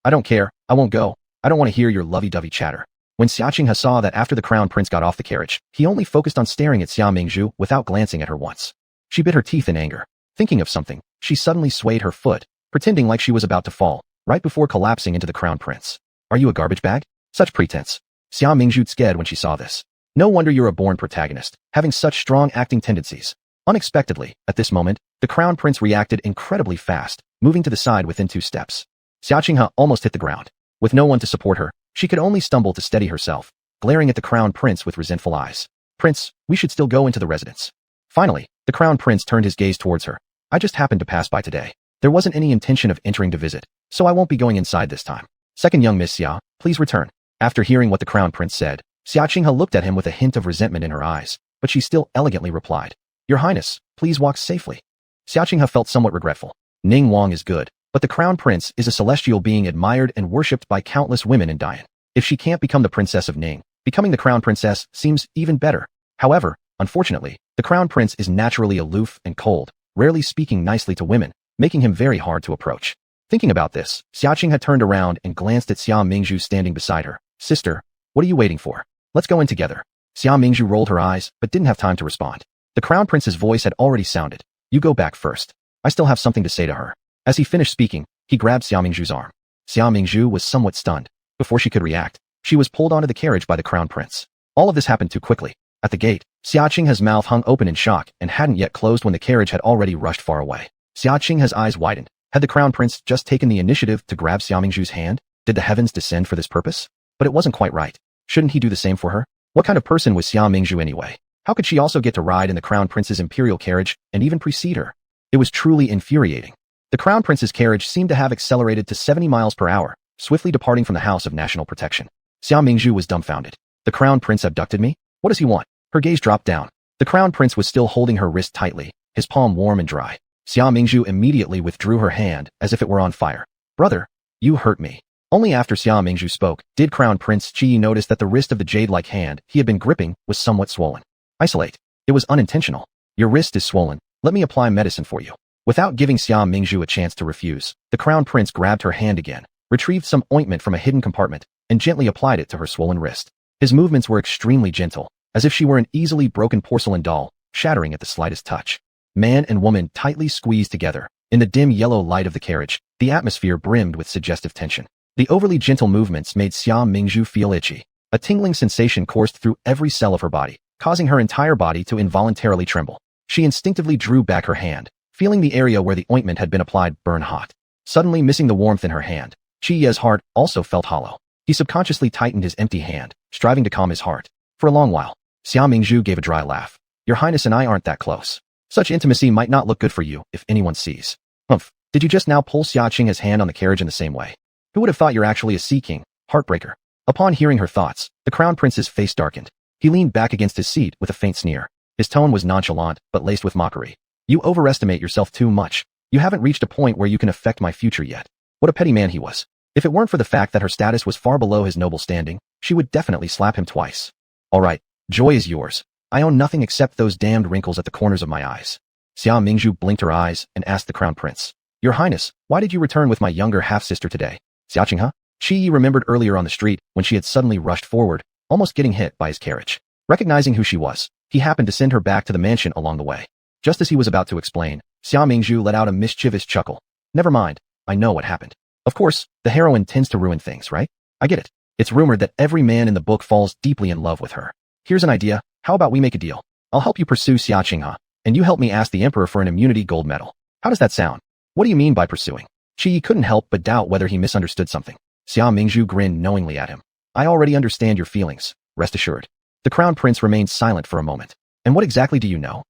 I don't care, I won't go. I don't want to hear your lovey-dovey chatter. When Xia Qinghe saw that after the Crown Prince got off the carriage, he only focused on staring at Xia Mingzhu without glancing at her once. She bit her teeth in anger. Thinking of something, she suddenly swayed her foot, pretending like she was about to fall, right before collapsing into the Crown Prince. Are you a garbage bag? Such pretense. Xia Mingzhu sked when she saw this. No wonder you're a born protagonist, having such strong acting tendencies. Unexpectedly, at this moment, the Crown Prince reacted incredibly fast, moving to the side within 2 steps. Xia Qinghe almost hit the ground. With no one to support her, she could only stumble to steady herself, glaring at the Crown Prince with resentful eyes. Prince, we should still go into the residence. Finally, the Crown Prince turned his gaze towards her. I just happened to pass by today. There wasn't any intention of entering to visit, so I won't be going inside this time. Second young Miss Xia, please return. After hearing what the Crown Prince said, Xia Qinghe looked at him with a hint of resentment in her eyes, but she still elegantly replied, Your Highness, please walk safely. Xia Qinghe felt somewhat regretful. Ning Wang is good, But the crown prince is a celestial being admired and worshipped by countless women in Dian. If she can't become the princess of Ning, becoming the crown princess seems even better. However, unfortunately, the crown prince is naturally aloof and cold, rarely speaking nicely to women, making him very hard to approach. Thinking about this, Xiaqing had turned around and glanced at Xia Mingzhu standing beside her. Sister, what are you waiting for? Let's go in together. Xia Mingzhu rolled her eyes, but didn't have time to respond. The crown prince's voice had already sounded. You go back first. I still have something to say to her. As he finished speaking, he grabbed Xia Mingzhu's arm. Xia Mingzhu was somewhat stunned. Before she could react, she was pulled onto the carriage by the crown prince. All of this happened too quickly. At the gate, Xiaqing's mouth hung open in shock and hadn't yet closed when the carriage had already rushed far away. Xiaqing's eyes widened. Had the crown prince just taken the initiative to grab Xia Mingzhu's hand? Did the heavens descend for this purpose? But it wasn't quite right. Shouldn't he do the same for her? What kind of person was Xia Mingzhu anyway? How could she also get to ride in the crown prince's imperial carriage and even precede her? It was truly infuriating. The crown prince's carriage seemed to have accelerated to 70 miles per hour, swiftly departing from the House of National Protection. Xia Mingzhu was dumbfounded. The crown prince abducted me? What does he want? Her gaze dropped down. The crown prince was still holding her wrist tightly, his palm warm and dry. Xia Mingzhu immediately withdrew her hand as if it were on fire. Brother, you hurt me. Only after Xia Mingzhu spoke did Crown Prince Qi notice that the wrist of the jade-like hand he had been gripping was somewhat swollen. Isolate. It was unintentional. Your wrist is swollen. Let me apply medicine for you. Without giving Xia Mingzhu a chance to refuse, the Crown Prince grabbed her hand again, retrieved some ointment from a hidden compartment, and gently applied it to her swollen wrist. His movements were extremely gentle, as if she were an easily broken porcelain doll, shattering at the slightest touch. Man and woman tightly squeezed together. In the dim yellow light of the carriage, the atmosphere brimmed with suggestive tension. The overly gentle movements made Xia Mingzhu feel itchy. A tingling sensation coursed through every cell of her body, causing her entire body to involuntarily tremble. She instinctively drew back her hand, feeling the area where the ointment had been applied burn hot. Suddenly missing the warmth in her hand, Qi Ye's heart also felt hollow. He subconsciously tightened his empty hand, striving to calm his heart. For a long while, Xia Mingzhu gave a dry laugh. Your Highness and I aren't that close. Such intimacy might not look good for you if anyone sees. Humph, did you just now pull Xiaqing's hand on the carriage in the same way? Who would have thought you're actually a sea king? Heartbreaker. Upon hearing her thoughts, the crown prince's face darkened. He leaned back against his seat with a faint sneer. His tone was nonchalant, but laced with mockery. You overestimate yourself too much. You haven't reached a point where you can affect my future yet. What a petty man he was. If it weren't for the fact that her status was far below his noble standing, she would definitely slap him twice. All right, joy is yours. I own nothing except those damned wrinkles at the corners of my eyes. Xia Mingzhu blinked her eyes and asked the crown prince. Your Highness, why did you return with my younger half-sister today? Xiaqing, huh? Qi Yi remembered earlier on the street when she had suddenly rushed forward, almost getting hit by his carriage. Recognizing who she was, he happened to send her back to the mansion along the way. Just as he was about to explain, Xia Mingzhu let out a mischievous chuckle. Never mind, I know what happened. Of course, the heroine tends to ruin things, right? I get it. It's rumored that every man in the book falls deeply in love with her. Here's an idea. How about we make a deal? I'll help you pursue Xiaqing, and you help me ask the emperor for an immunity gold medal. How does that sound? What do you mean by pursuing? Qi Yi couldn't help but doubt whether he misunderstood something. Xia Mingzhu grinned knowingly at him. I already understand your feelings, rest assured. The crown prince remained silent for a moment. And what exactly do you know?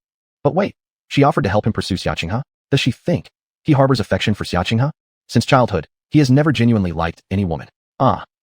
But wait, she offered to help him pursue Xiaqing. Does she think he harbors affection for Xiaqing? Since childhood, he has never genuinely liked any woman.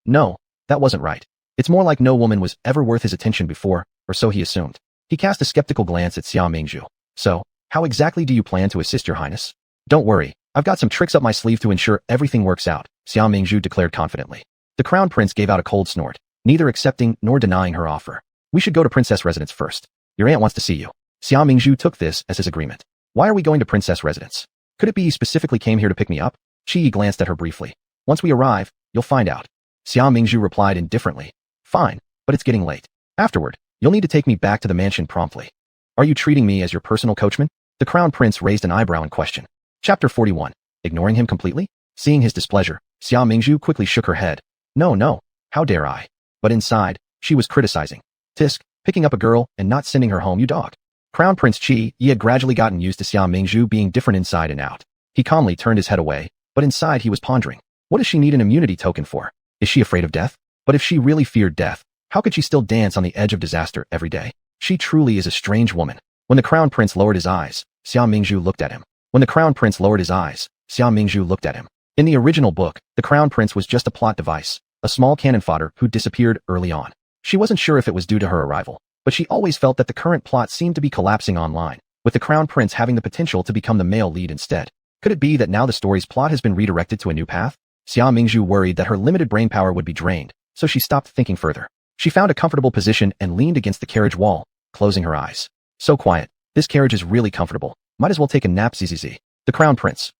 No, that wasn't right. It's more like no woman was ever worth his attention before, or so he assumed. He cast a skeptical glance at Xia Mingzhu. So, how exactly do you plan to assist your highness? Don't worry, I've got some tricks up my sleeve to ensure everything works out, Xia Mingzhu declared confidently. The crown prince gave out a cold snort, neither accepting nor denying her offer. We should go to princess residence first. Your aunt wants to see you. Xia Mingzhu took this as his agreement. Why are we going to princess residence? Could it be you specifically came here to pick me up? Qi Yi glanced at her briefly. Once we arrive, you'll find out. Xia Mingzhu replied indifferently. Fine, but it's getting late. Afterward, you'll need to take me back to the mansion promptly. Are you treating me as your personal coachman? The crown prince raised an eyebrow in question. Chapter 41. Ignoring him completely? Seeing his displeasure, Xia Mingzhu quickly shook her head. No, how dare I? But inside, she was criticizing. Tisk, picking up a girl and not sending her home, you dog. Crown Prince Qi Yi had gradually gotten used to Xia Mingzhu being different inside and out. He calmly turned his head away, but inside he was pondering. What does she need an immunity token for? Is she afraid of death? But if she really feared death, how could she still dance on the edge of disaster every day? She truly is a strange woman. When the crown prince lowered his eyes, Xia Mingzhu looked at him. In the original book, the crown prince was just a plot device, a small cannon fodder who disappeared early on. She wasn't sure if it was due to her arrival, but she always felt that the current plot seemed to be collapsing online, with the crown prince having the potential to become the male lead instead. Could it be that now the story's plot has been redirected to a new path? Xia Mingzhu worried that her limited brain power would be drained, so she stopped thinking further. She found a comfortable position and leaned against the carriage wall, closing her eyes. So quiet. This carriage is really comfortable. Might as well take a nap. ZZZ. The Crown Prince, ?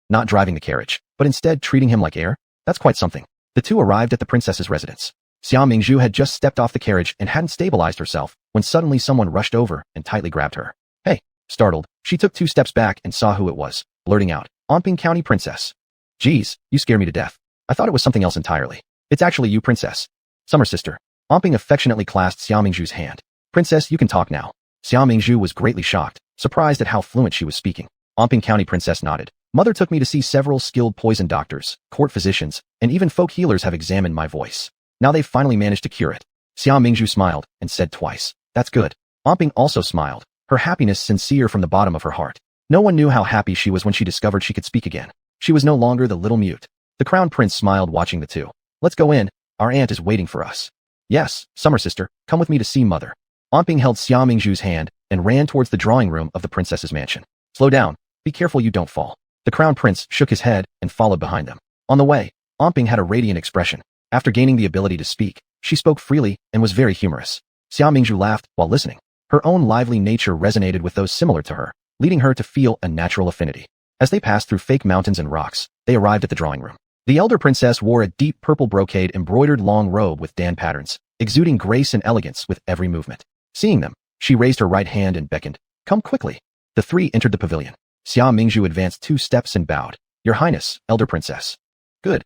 Not driving the carriage, but instead treating him like air? That's quite something. The two arrived at the princess's residence. Xia Mingzhu had just stepped off the carriage and hadn't stabilized herself when suddenly someone rushed over and tightly grabbed her. Hey! Startled, she took 2 steps back and saw who it was, blurting out, Anping County Princess. Geez, you scare me to death. I thought it was something else entirely. It's actually you, Princess. Summer sister. Anping affectionately clasped Xia Mingzhu's hand. Princess, you can talk now. Xia Mingzhu was greatly shocked, surprised at how fluent she was speaking. Anping County Princess nodded. Mother took me to see several skilled poison doctors, court physicians, and even folk healers have examined my voice. Now they've finally managed to cure it. Xia Mingzhu smiled and said twice, That's good. Anping also smiled, her happiness sincere from the bottom of her heart. No one knew how happy she was when she discovered she could speak again. She was no longer the little mute. The Crown Prince smiled watching the two. Let's go in. Our aunt is waiting for us. Yes, Summer sister, come with me to see Mother. Anping held Xia Mingzhu's hand and ran towards the drawing room of the princess's mansion. Slow down. Be careful you don't fall. The Crown Prince shook his head and followed behind them. On the way, Anping had a radiant expression. After gaining the ability to speak, she spoke freely and was very humorous. Xia Mingzhu laughed while listening. Her own lively nature resonated with those similar to her, leading her to feel a natural affinity. As they passed through fake mountains and rocks, they arrived at the drawing room. The elder princess wore a deep purple brocade embroidered long robe with Dan patterns, exuding grace and elegance with every movement. Seeing them, she raised her right hand and beckoned. Come quickly. The three entered the pavilion. Xia Mingzhu advanced 2 steps and bowed. Your Highness, elder princess. Good.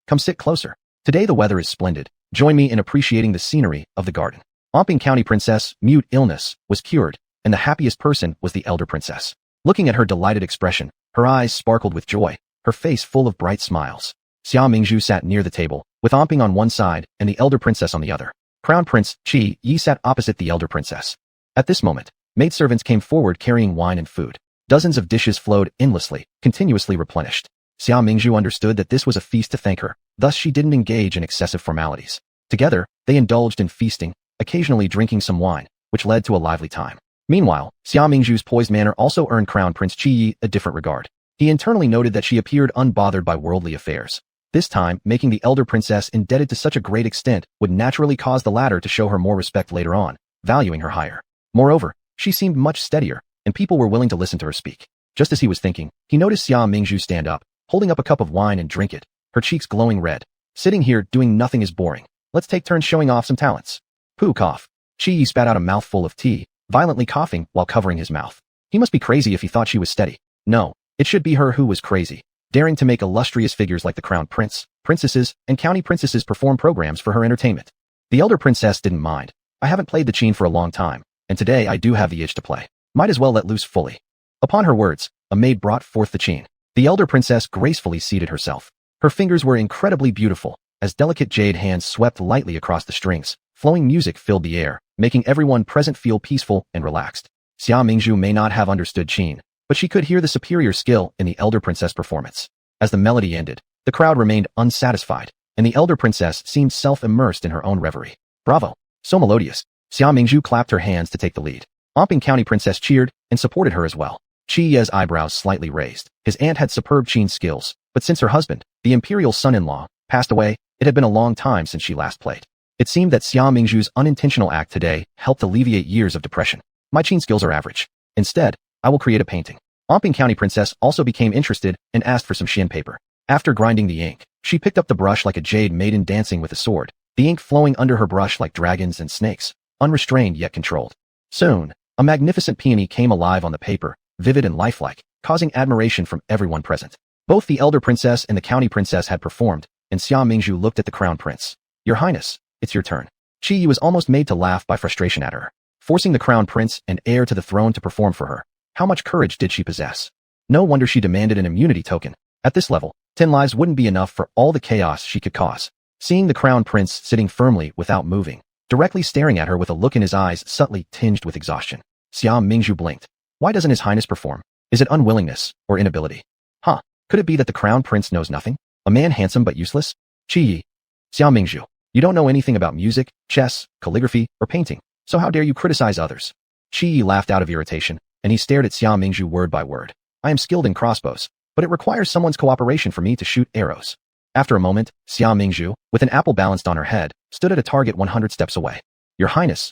Come sit closer. Today the weather is splendid. Join me in appreciating the scenery of the garden. Anping County Princess, mute illness, was cured, and the happiest person was the elder princess. Looking at her delighted expression, her eyes sparkled with joy, her face full of bright smiles. Xia Mingzhu sat near the table, with Anping on one side and the elder princess on the other. Crown Prince Qi Yi sat opposite the elder princess. At this moment, maidservants came forward carrying wine and food. Dozens of dishes flowed endlessly, continuously replenished. Xia Mingzhu understood that this was a feast to thank her, thus she didn't engage in excessive formalities. Together, they indulged in feasting, occasionally drinking some wine, which led to a lively time. Meanwhile, Xia Mingzhu's poised manner also earned Crown Prince Qi Yi a different regard. He internally noted that she appeared unbothered by worldly affairs. This time, making the elder princess indebted to such a great extent would naturally cause the latter to show her more respect later on, valuing her higher. Moreover, she seemed much steadier, and people were willing to listen to her speak. Just as he was thinking, he noticed Xia Mingzhu stand up, holding up a cup of wine and drink it, her cheeks glowing red. Sitting here doing nothing is boring. Let's take turns showing off some talents. Pooh cough. Qi Yi spat out a mouthful of tea, violently coughing while covering his mouth. He must be crazy if he thought she was steady. No, it should be her who was crazy, daring to make illustrious figures like the Crown Prince, princesses, and county princesses perform programs for her entertainment. The elder princess didn't mind. I haven't played the qin for a long time, and today I do have the itch to play. Might as well let loose fully. Upon her words, a maid brought forth the qin. The elder princess gracefully seated herself. Her fingers were incredibly beautiful, as delicate jade hands swept lightly across the strings. Flowing music filled the air, making everyone present feel peaceful and relaxed. Xia Mingzhu may not have understood qin, but she could hear the superior skill in the elder princess performance. As the melody ended, the crowd remained unsatisfied, and the elder princess seemed self-immersed in her own reverie. Bravo! So melodious. Xia Mingzhu clapped her hands to take the lead. Anping County Princess cheered and supported her as well. Qi Yi's eyebrows slightly raised. His aunt had superb qin skills, but since her husband, the imperial son-in-law, passed away, it had been a long time since she last played. It seemed that Xia Mingzhu's unintentional act today helped alleviate years of depression. My qin skills are average. Instead, I will create a painting. Anping County Princess also became interested and asked for some xin paper. After grinding the ink, she picked up the brush like a jade maiden dancing with a sword, the ink flowing under her brush like dragons and snakes, unrestrained yet controlled. Soon, a magnificent peony came alive on the paper, vivid and lifelike, causing admiration from everyone present. Both the elder princess and the county princess had performed, and Xia Mingzhu looked at the crown prince. Your Highness, it's your turn. Qi Yi was almost made to laugh by frustration at her, forcing the crown prince and heir to the throne to perform for her. How much courage did she possess? No wonder she demanded an immunity token. At this level, 10 lives wouldn't be enough for all the chaos she could cause. Seeing the crown prince sitting firmly without moving, directly staring at her with a look in his eyes subtly tinged with exhaustion, Xia Mingzhu blinked. Why doesn't his highness perform? Is it unwillingness or inability? Could it be that the crown prince knows nothing? A man handsome but useless? Qi Yi. Xia Mingzhu, you don't know anything about music, chess, calligraphy, or painting, so how dare you criticize others? Qi Yi laughed out of irritation, and he stared at Xia Mingzhu word by word. I am skilled in crossbows, but it requires someone's cooperation for me to shoot arrows. After a moment, Xia Mingzhu, with an apple balanced on her head, stood at a target 100 steps away. Your Highness,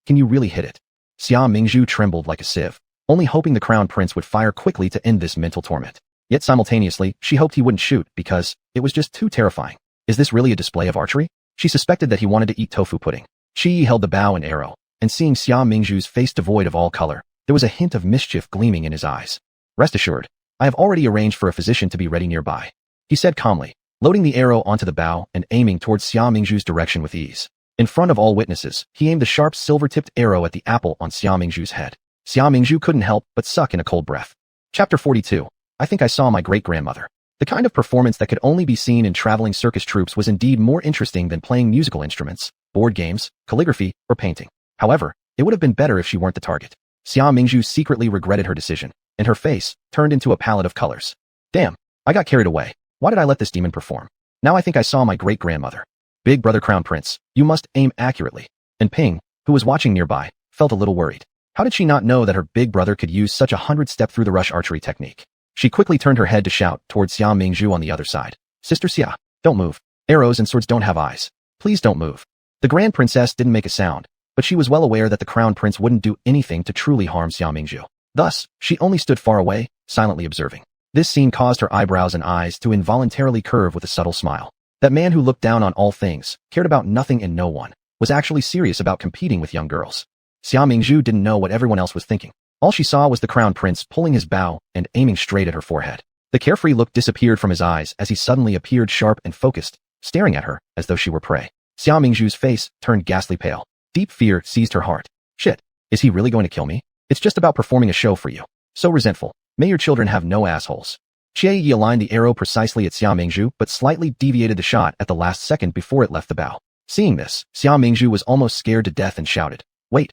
can you really hit it? Xia Mingzhu trembled like a sieve, only hoping the crown prince would fire quickly to end this mental torment. Yet simultaneously, she hoped he wouldn't shoot because it was just too terrifying. Is this really a display of archery? She suspected that he wanted to eat tofu pudding. Qi held the bow and arrow, and seeing Xia Mingzhu's face devoid of all color, there was a hint of mischief gleaming in his eyes. Rest assured, I have already arranged for a physician to be ready nearby, he said calmly, loading the arrow onto the bow and aiming towards Xia Mingzhu's direction with ease. In front of all witnesses, he aimed the sharp silver-tipped arrow at the apple on Xia Mingzhu's head. Xia Mingzhu couldn't help but suck in a cold breath. Chapter 42. I think I saw my great-grandmother. The kind of performance that could only be seen in traveling circus troupes was indeed more interesting than playing musical instruments, board games, calligraphy, or painting. However, it would have been better if she weren't the target. Xia Mingzhu secretly regretted her decision, and her face turned into a palette of colors. Damn, I got carried away. Why did I let this demon perform? Now I think I saw my great-grandmother. Big brother crown prince, you must aim accurately. And Ping, who was watching nearby, felt a little worried. How did she not know that her big brother could use such a 100-step through-the-rush archery technique? She quickly turned her head to shout towards Xia Mingzhu on the other side. Sister Xia, don't move. Arrows and swords don't have eyes. Please don't move. The grand princess didn't make a sound, but she was well aware that the crown prince wouldn't do anything to truly harm Xia Mingzhu. Thus, she only stood far away, silently observing. This scene caused her eyebrows and eyes to involuntarily curve with a subtle smile. That man who looked down on all things, cared about nothing and no one, was actually serious about competing with young girls. Xia Mingzhu didn't know what everyone else was thinking. All she saw was the crown prince pulling his bow and aiming straight at her forehead. The carefree look disappeared from his eyes as he suddenly appeared sharp and focused, staring at her as though she were prey. Xia Mingzhu's face turned ghastly pale. Deep fear seized her heart. Shit, is he really going to kill me? It's just about performing a show for you. So resentful. May your children have no assholes. Qie Yi aligned the arrow precisely at Xia Mingzhu but slightly deviated the shot at the last second before it left the bow. Seeing this, Xia Mingzhu was almost scared to death and shouted, Wait,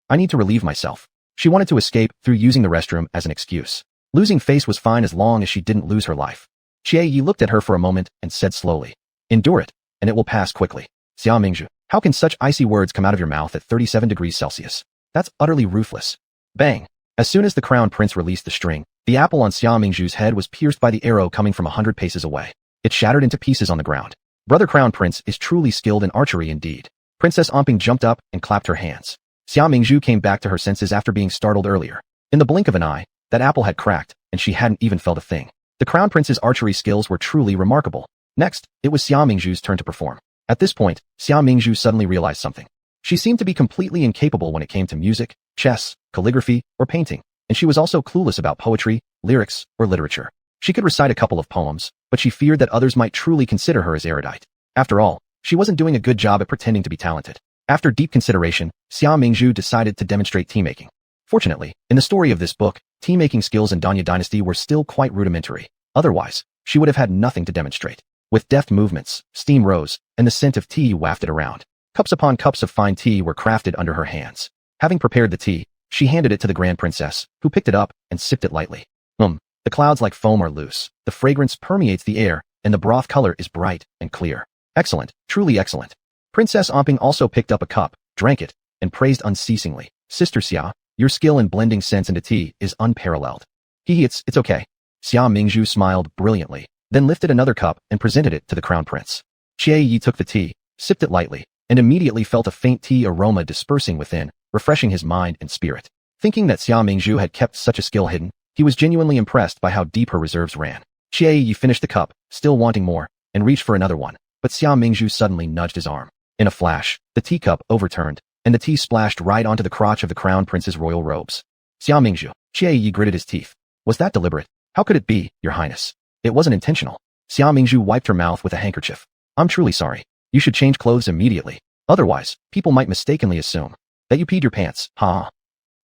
I need to relieve myself. She wanted to escape through using the restroom as an excuse. Losing face was fine as long as she didn't lose her life. Qie Yi looked at her for a moment and said slowly, Endure it, and it will pass quickly. Xia Mingzhu, how can such icy words come out of your mouth at 37 degrees Celsius? That's utterly ruthless. Bang! As soon as the crown prince released the string, the apple on Xia Mingzhu's head was pierced by the arrow coming from 100 paces away. It shattered into pieces on the ground. Brother crown prince is truly skilled in archery indeed. Princess Omping jumped up and clapped her hands. Xia Mingzhu came back to her senses after being startled earlier. In the blink of an eye, that apple had cracked, and she hadn't even felt a thing. The crown prince's archery skills were truly remarkable. Next, it was Xia Mingzhu's turn to perform. At this point, Xia Mingzhu suddenly realized something. She seemed to be completely incapable when it came to music, chess, calligraphy, or painting, and she was also clueless about poetry, lyrics, or literature. She could recite a couple of poems, but she feared that others might truly consider her as erudite. After all, she wasn't doing a good job at pretending to be talented. After deep consideration, Xia Mingzhu decided to demonstrate tea-making. Fortunately, in the story of this book, tea-making skills in Danya Dynasty were still quite rudimentary. Otherwise, she would have had nothing to demonstrate. With deft movements, steam rose, and the scent of tea wafted around. Cups upon cups of fine tea were crafted under her hands. Having prepared the tea, she handed it to the grand princess, who picked it up and sipped it lightly. The clouds like foam are loose, the fragrance permeates the air, and the broth color is bright and clear. Excellent, truly excellent. Princess Omping also picked up a cup, drank it, and praised unceasingly. Sister Xia, your skill in blending scents into tea is unparalleled. It's okay. Xia Mingzhu smiled brilliantly, then lifted another cup and presented it to the crown prince. Qie Yi took the tea, sipped it lightly, and immediately felt a faint tea aroma dispersing within, refreshing his mind and spirit. Thinking that Xia Mingzhu had kept such a skill hidden, he was genuinely impressed by how deep her reserves ran. Qie Yi finished the cup, still wanting more, and reached for another one, but Xia Mingzhu suddenly nudged his arm. In a flash, the teacup overturned, and the tea splashed right onto the crotch of the crown prince's royal robes. Xia Mingzhu, Qie Yi gritted his teeth. Was that deliberate? How could it be, Your Highness? It wasn't intentional. Xia Mingzhu wiped her mouth with a handkerchief. I'm truly sorry. You should change clothes immediately. Otherwise, people might mistakenly assume that you peed your pants.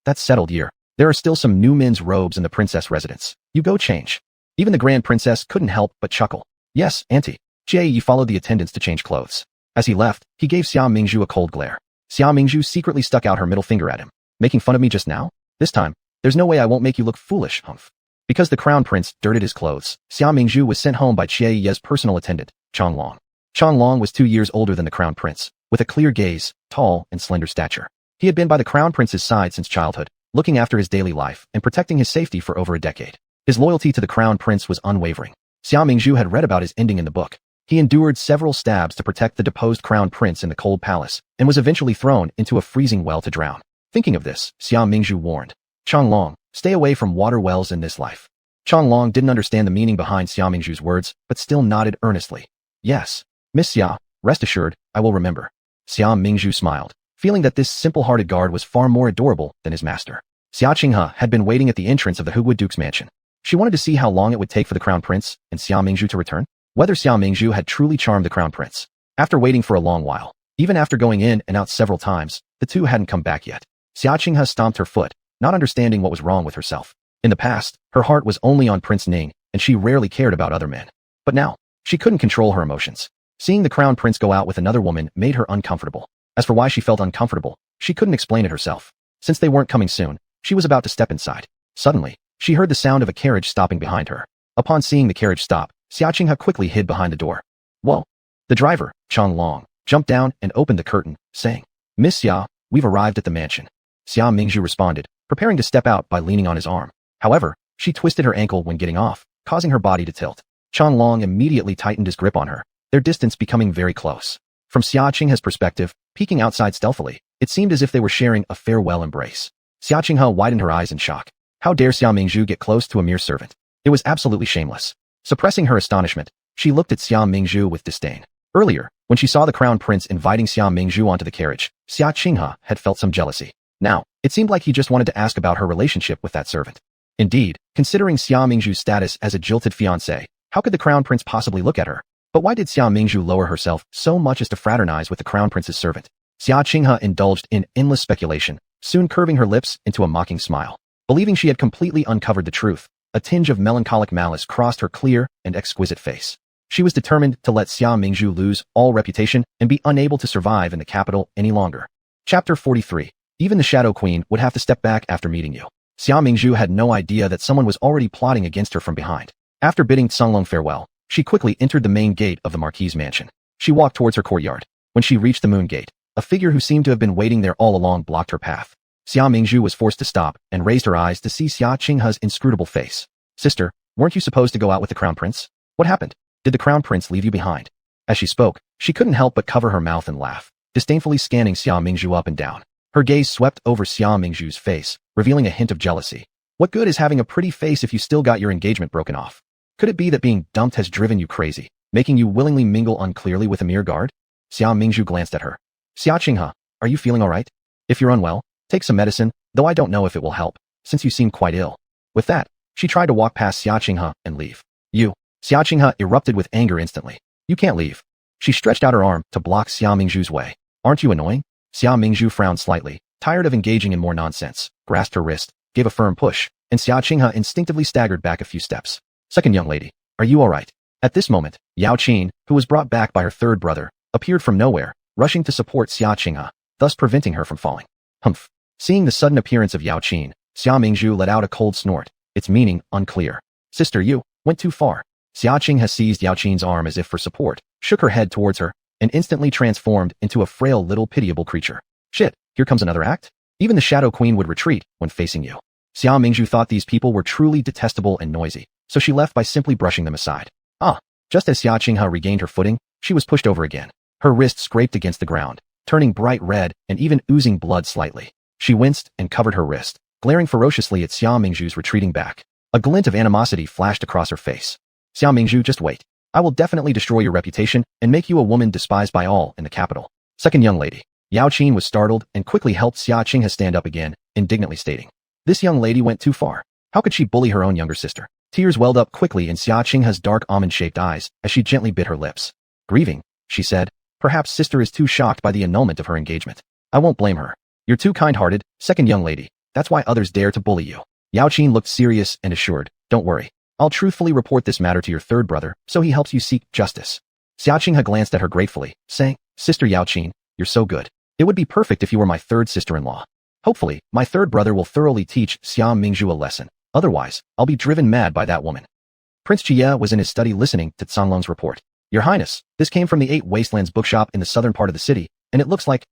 That's settled, Year. There are still some new men's robes in the princess residence. You go change. Even the grand princess couldn't help but chuckle. Yes, Auntie. Qie Yi followed the attendants to change clothes. As he left, he gave Xia Mingzhu a cold glare. Xia Mingzhu secretly stuck out her middle finger at him. Making fun of me just now? This time, there's no way I won't make you look foolish, humph. Because the crown prince dirted his clothes, Xia Mingzhu was sent home by Qie Yi's personal attendant, Chong Long. Chong Long was 2 years older than the crown prince, with a clear gaze, tall and slender stature. He had been by the crown prince's side since childhood, looking after his daily life and protecting his safety for over a decade. His loyalty to the crown prince was unwavering. Xia Mingzhu had read about his ending in the book. He endured several stabs to protect the deposed crown prince in the cold palace and was eventually thrown into a freezing well to drown. Thinking of this, Xia Mingzhu warned, Changlong, stay away from water wells in this life. Changlong didn't understand the meaning behind Xia Mingzhu's words, but still nodded earnestly. Yes, Miss Xia, rest assured, I will remember. Xia Mingzhu smiled, feeling that this simple-hearted guard was far more adorable than his master. Xia Qinghe had been waiting at the entrance of the Hugui Duke's mansion. She wanted to see how long it would take for the crown prince and Xia Mingzhu to return, whether Xia Mingzhu had truly charmed the crown prince. After waiting for a long while, even after going in and out several times, the two hadn't come back yet. Xia Qinghe stomped her foot, not understanding what was wrong with herself. In the past, her heart was only on Prince Ning, and she rarely cared about other men. But now, she couldn't control her emotions. Seeing the crown prince go out with another woman made her uncomfortable. As for why she felt uncomfortable, she couldn't explain it herself. Since they weren't coming soon, she was about to step inside. Suddenly, she heard the sound of a carriage stopping behind her. Upon seeing the carriage stop, Xia Qinghe quickly hid behind the door. Whoa! The driver, Changlong, jumped down and opened the curtain, saying, Miss Xia, we've arrived at the mansion. Xia Mingzhu responded, preparing to step out by leaning on his arm. However, she twisted her ankle when getting off, causing her body to tilt. Changlong immediately tightened his grip on her, their distance becoming very close. From Xia Qinghe's perspective, peeking outside stealthily, it seemed as if they were sharing a farewell embrace. Xia Qinghe widened her eyes in shock. How dare Xia Mingzhu get close to a mere servant? It was absolutely shameless. Suppressing her astonishment, she looked at Xia Mingzhu with disdain. Earlier, when she saw the crown prince inviting Xia Mingzhu onto the carriage, Xia Qinghe had felt some jealousy. Now, it seemed like he just wanted to ask about her relationship with that servant. Indeed, considering Xia Mingzhu's status as a jilted fiancé, how could the crown prince possibly look at her? But why did Xia Mingzhu lower herself so much as to fraternize with the crown prince's servant? Xia Qinghe indulged in endless speculation, soon curving her lips into a mocking smile. Believing she had completely uncovered the truth, a tinge of melancholic malice crossed her clear and exquisite face. She was determined to let Xia Mingzhu lose all reputation and be unable to survive in the capital any longer. Chapter 43. Even the Shadow Queen would have to step back after meeting you. Xia Mingzhu had no idea that someone was already plotting against her from behind. After bidding Canglong farewell, she quickly entered the main gate of the Marquis's mansion. She walked towards her courtyard. When she reached the moon gate, a figure who seemed to have been waiting there all along blocked her path. Xia Mingzhu was forced to stop and raised her eyes to see Xia Qinghe's inscrutable face. Sister, weren't you supposed to go out with the crown prince? What happened? Did the crown prince leave you behind? As she spoke, she couldn't help but cover her mouth and laugh, disdainfully scanning Xia Mingzhu up and down. Her gaze swept over Xia Mingzhu's face, revealing a hint of jealousy. What good is having a pretty face if you still got your engagement broken off? Could it be that being dumped has driven you crazy, making you willingly mingle unclearly with a mere guard? Xia Mingzhu glanced at her. Xia Qinghe, are you feeling alright? If you're unwell, take some medicine, though I don't know if it will help, since you seem quite ill. With that, she tried to walk past Xia Qinghe and leave. You! Xia Qinghe erupted with anger instantly. You can't leave. She stretched out her arm to block Xia Mingzhu's way. Aren't you annoying? Xia Mingzhu frowned slightly, tired of engaging in more nonsense, grasped her wrist, gave a firm push, and Xia Qinghe instinctively staggered back a few steps. Second young lady, are you alright? At this moment, Yao Qin, who was brought back by her third brother, appeared from nowhere, rushing to support Xia Qinghe, thus preventing her from falling. Humph. Seeing the sudden appearance of Yao Qin, Xia Mingzhu let out a cold snort, its meaning unclear. Sister, you went too far. Xia Qinghe seized Yao Qin's arm as if for support, shook her head towards her, and instantly transformed into a frail little pitiable creature. Shit, here comes another act? Even the Shadow Queen would retreat when facing you. Xia Mingzhu thought these people were truly detestable and noisy, so she left by simply brushing them aside. Just as Xia Qinghe regained her footing, she was pushed over again. Her wrist scraped against the ground, turning bright red and even oozing blood slightly. She winced and covered her wrist, glaring ferociously at Xia Mingzhu's retreating back. A glint of animosity flashed across her face. Xia Mingzhu, just wait. I will definitely destroy your reputation and make you a woman despised by all in the capital. Second young lady. Yao Qin was startled and quickly helped Xia Qinghe stand up again, indignantly stating, this young lady went too far. How could she bully her own younger sister? Tears welled up quickly in Xia Qinghe's dark almond-shaped eyes as she gently bit her lips. Grieving, she said. Perhaps sister is too shocked by the annulment of her engagement. I won't blame her. You're too kind-hearted, second young lady. That's why others dare to bully you. Yao Qin looked serious and assured. Don't worry. I'll truthfully report this matter to your third brother, so he helps you seek justice. Xia Qinghe glanced at her gratefully, saying, Sister Yao Qin, you're so good. It would be perfect if you were my third sister-in-law. Hopefully, my third brother will thoroughly teach Xia Mingzhu a lesson. Otherwise, I'll be driven mad by that woman. Prince Jie was in his study listening to Canglong's report. Your Highness, this came from the Eight Wastelands bookshop in the southern part of the city, and it looks like.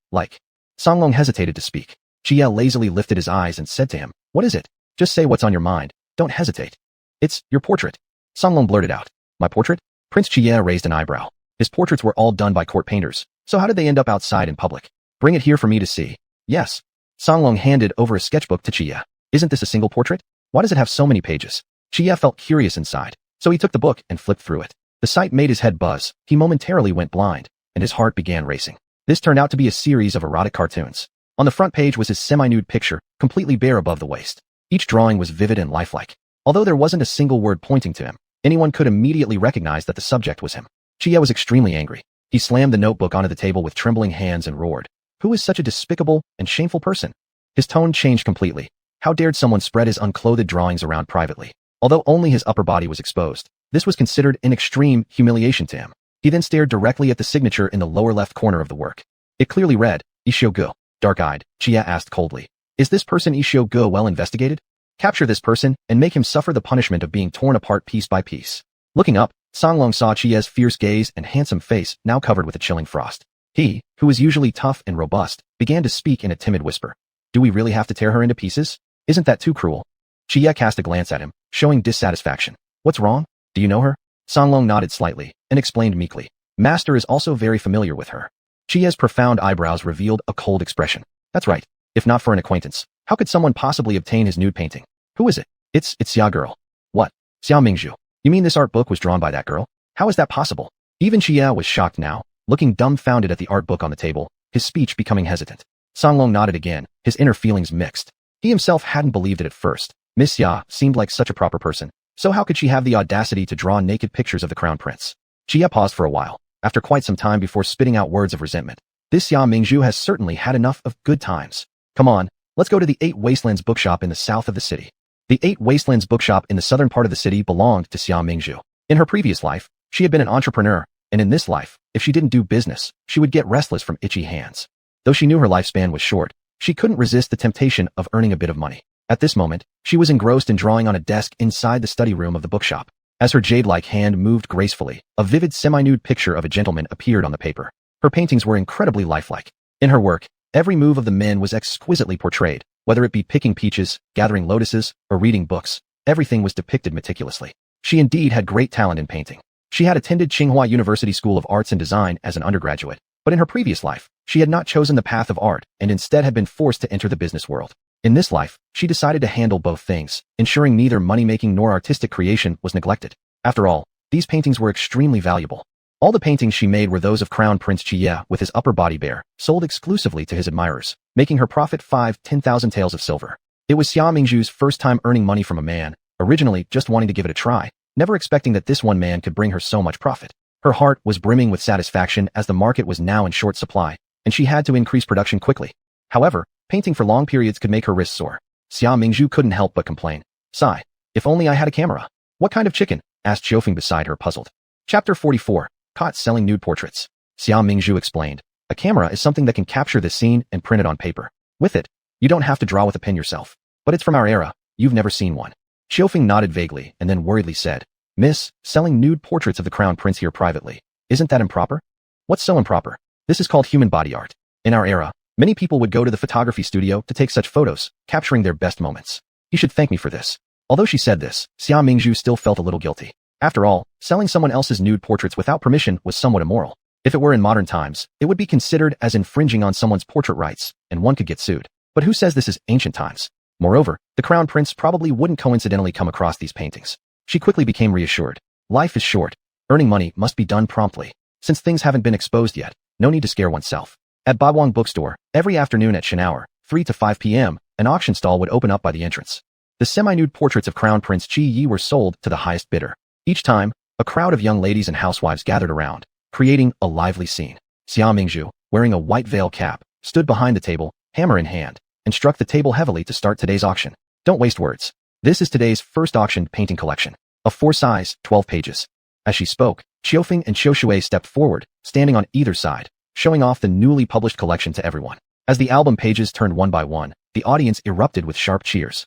Canglong hesitated to speak. Jie lazily lifted his eyes and said to him, "What is it? Just say what's on your mind. Don't hesitate." "It's your portrait," Songlong blurted out. "My portrait?" Prince Jie raised an eyebrow. His portraits were all done by court painters, so how did they end up outside in public? "Bring it here for me to see." "Yes." Songlong handed over a sketchbook to Jie. "Isn't this a single portrait? Why does it have so many pages?" Jie felt curious inside, so he took the book and flipped through it. The sight made his head buzz. He momentarily went blind, and his heart began racing. This turned out to be a series of erotic cartoons. On the front page was his semi-nude picture, completely bare above the waist. Each drawing was vivid and lifelike. Although there wasn't a single word pointing to him, anyone could immediately recognize that the subject was him. Jie was extremely angry. He slammed the notebook onto the table with trembling hands and roared, "Who is such a despicable and shameful person?" His tone changed completely. How dared someone spread his unclothed drawings around privately? Although only his upper body was exposed, this was considered an extreme humiliation to him. He then stared directly at the signature in the lower left corner of the work. It clearly read, "Ishio Go." Dark-eyed, Jie asked coldly, "Is this person Ishio Go well investigated? Capture this person and make him suffer the punishment of being torn apart piece by piece." Looking up, Songlong saw Jie's fierce gaze and handsome face now covered with a chilling frost. He, who was usually tough and robust, began to speak in a timid whisper. "Do we really have to tear her into pieces? Isn't that too cruel?" Jie cast a glance at him, showing dissatisfaction. "What's wrong? Do you know her?" Songlong nodded slightly and explained meekly. "Master is also very familiar with her." Jie's profound eyebrows revealed a cold expression. "That's right. If not for an acquaintance, how could someone possibly obtain his nude painting? Who is it?" It's Xia girl." "What? Xia Mingzhu? You mean this art book was drawn by that girl? How is that possible?" Even Jie was shocked now, looking dumbfounded at the art book on the table, his speech becoming hesitant. Songlong nodded again, his inner feelings mixed. He himself hadn't believed it at first. Miss Xia seemed like such a proper person, so how could she have the audacity to draw naked pictures of the crown prince? Jie paused for a while, after quite some time before spitting out words of resentment. This Xia Mingzhu has certainly had enough of good times. Come on, let's go to the 8 Wastelands bookshop in the south of the city. The 8 Wastelands bookshop in the southern part of the city belonged to Xia Mingzhu. In her previous life, she had been an entrepreneur, and in this life, if she didn't do business, she would get restless from itchy hands. Though she knew her lifespan was short, she couldn't resist the temptation of earning a bit of money. At this moment, she was engrossed in drawing on a desk inside the study room of the bookshop. As her jade-like hand moved gracefully, a vivid semi-nude picture of a gentleman appeared on the paper. Her paintings were incredibly lifelike. In her work, every move of the men was exquisitely portrayed, whether it be picking peaches, gathering lotuses, or reading books. Everything was depicted meticulously. She indeed had great talent in painting. She had attended Tsinghua University School of Arts and Design as an undergraduate, but in her previous life, she had not chosen the path of art and instead had been forced to enter the business world. In this life, she decided to handle both things, ensuring neither money-making nor artistic creation was neglected. After all, these paintings were extremely valuable. All the paintings she made were those of Crown Prince Jie with his upper body bare, sold exclusively to his admirers, making her profit 10,000 taels of silver. It was Xia Mingzhu's first time earning money from a man, originally just wanting to give it a try, never expecting that this one man could bring her so much profit. Her heart was brimming with satisfaction as the market was now in short supply, and she had to increase production quickly. However, painting for long periods could make her wrists sore. Xia Mingzhu couldn't help but complain. "Sigh. If only I had a camera." "What kind of chicken?" asked Xiaofeng beside her, puzzled. Chapter 44. Caught selling nude portraits. Xia Mingzhu explained. "A camera is something that can capture the scene and print it on paper. With it, you don't have to draw with a pen yourself. But it's from our era. You've never seen one." Xiaofeng nodded vaguely and then worriedly said, "Miss, selling nude portraits of the crown prince here privately. Isn't that improper?" "What's so improper? This is called human body art. In our era, many people would go to the photography studio to take such photos, capturing their best moments. You should thank me for this." Although she said this, Xia Mingzhu still felt a little guilty. After all, selling someone else's nude portraits without permission was somewhat immoral. If it were in modern times, it would be considered as infringing on someone's portrait rights, and one could get sued. But who says this is ancient times? Moreover, the crown prince probably wouldn't coincidentally come across these paintings. She quickly became reassured. Life is short. Earning money must be done promptly. Since things haven't been exposed yet, no need to scare oneself. At Bawang Bookstore, every afternoon at Shan hour, 3 to 5 p.m., an auction stall would open up by the entrance. The semi-nude portraits of Crown Prince Qi Yi were sold to the highest bidder. Each time, a crowd of young ladies and housewives gathered around, creating a lively scene. Xia Mingzhu, wearing a white veil cap, stood behind the table, hammer in hand, and struck the table heavily to start today's auction. Don't waste words. This is today's first auctioned painting collection. A 4-size, 12 pages. As she spoke, Xiaofeng and Qiu Shui stepped forward, standing on either side, showing off the newly published collection to everyone. As the album pages turned one by one, the audience erupted with sharp cheers.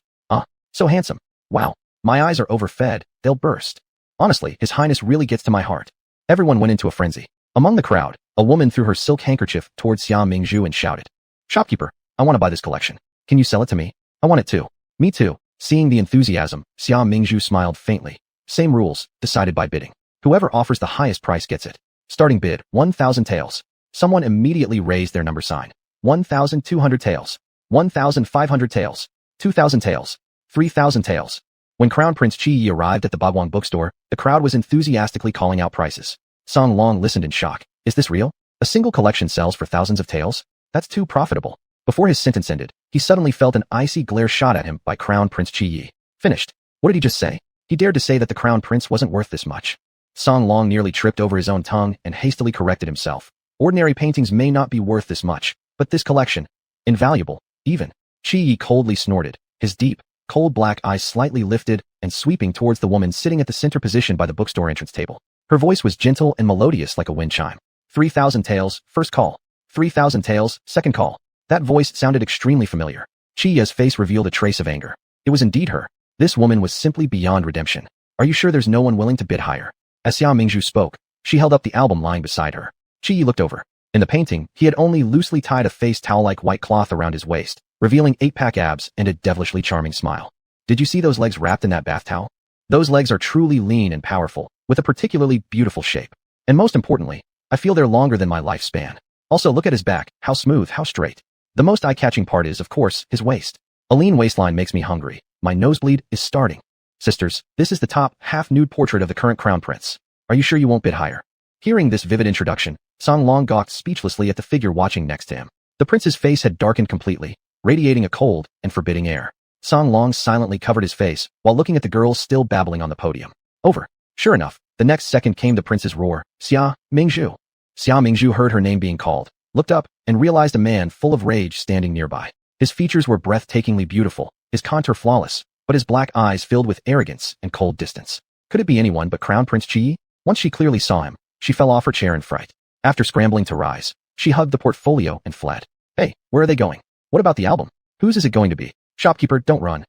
So handsome. Wow. My eyes are overfed. They'll burst. Honestly, His Highness really gets to my heart. Everyone went into a frenzy. Among the crowd, a woman threw her silk handkerchief towards Xia Mingzhu and shouted, "Shopkeeper, I want to buy this collection." Can you sell it to me? I want it too. Me too. Seeing the enthusiasm, Xia Mingzhu smiled faintly. Same rules, decided by bidding. Whoever offers the highest price gets it. Starting bid, 1,000 taels. Someone immediately raised their number sign. 1,200 taels. 1,500 taels. 2,000 taels. 3,000 taels. When Crown Prince Qi arrived at the Baguang bookstore, the crowd was enthusiastically calling out prices. Song Long listened in shock. Is this real? A single collection sells for thousands of taels? That's too profitable. Before his sentence ended, he suddenly felt an icy glare shot at him by Crown Prince Qi. Finished. What did he just say? He dared to say that the Crown Prince wasn't worth this much. Song Long nearly tripped over his own tongue and hastily corrected himself. Ordinary paintings may not be worth this much, but this collection, invaluable, even. Qi coldly snorted, his deep, cold black eyes slightly lifted and sweeping towards the woman sitting at the center position by the bookstore entrance table. Her voice was gentle and melodious like a wind chime. 3,000 taels, first call. 3,000 taels, second call. That voice sounded extremely familiar. Qi's face revealed a trace of anger. It was indeed her. This woman was simply beyond redemption. Are you sure there's no one willing to bid higher? As Xia Mingzhu spoke, she held up the album lying beside her. Qi looked over. In the painting, he had only loosely tied a face towel-like white cloth around his waist, revealing 8-pack abs and a devilishly charming smile. Did you see those legs wrapped in that bath towel? Those legs are truly lean and powerful, with a particularly beautiful shape. And most importantly, I feel they're longer than my lifespan. Also, look at his back, how smooth, how straight. The most eye-catching part is, of course, his waist. A lean waistline makes me hungry. My nosebleed is starting. Sisters, this is the top, half-nude portrait of the current crown prince. Are you sure you won't bid higher? Hearing this vivid introduction, Song Long gawked speechlessly at the figure watching next to him. The prince's face had darkened completely, radiating a cold and forbidding air. Song Long silently covered his face while looking at the girls still babbling on the podium. Over. Sure enough, the next second came the prince's roar, Xia Mingzhu. Xia Mingzhu heard her name being called, looked up, and realized a man full of rage standing nearby. His features were breathtakingly beautiful, his contour flawless, but his black eyes filled with arrogance and cold distance. Could it be anyone but Crown Prince Qi? Once she clearly saw him, she fell off her chair in fright. After scrambling to rise, she hugged the portfolio and fled. Hey, where are they going? What about the album? Whose is it going to be? Shopkeeper, don't run.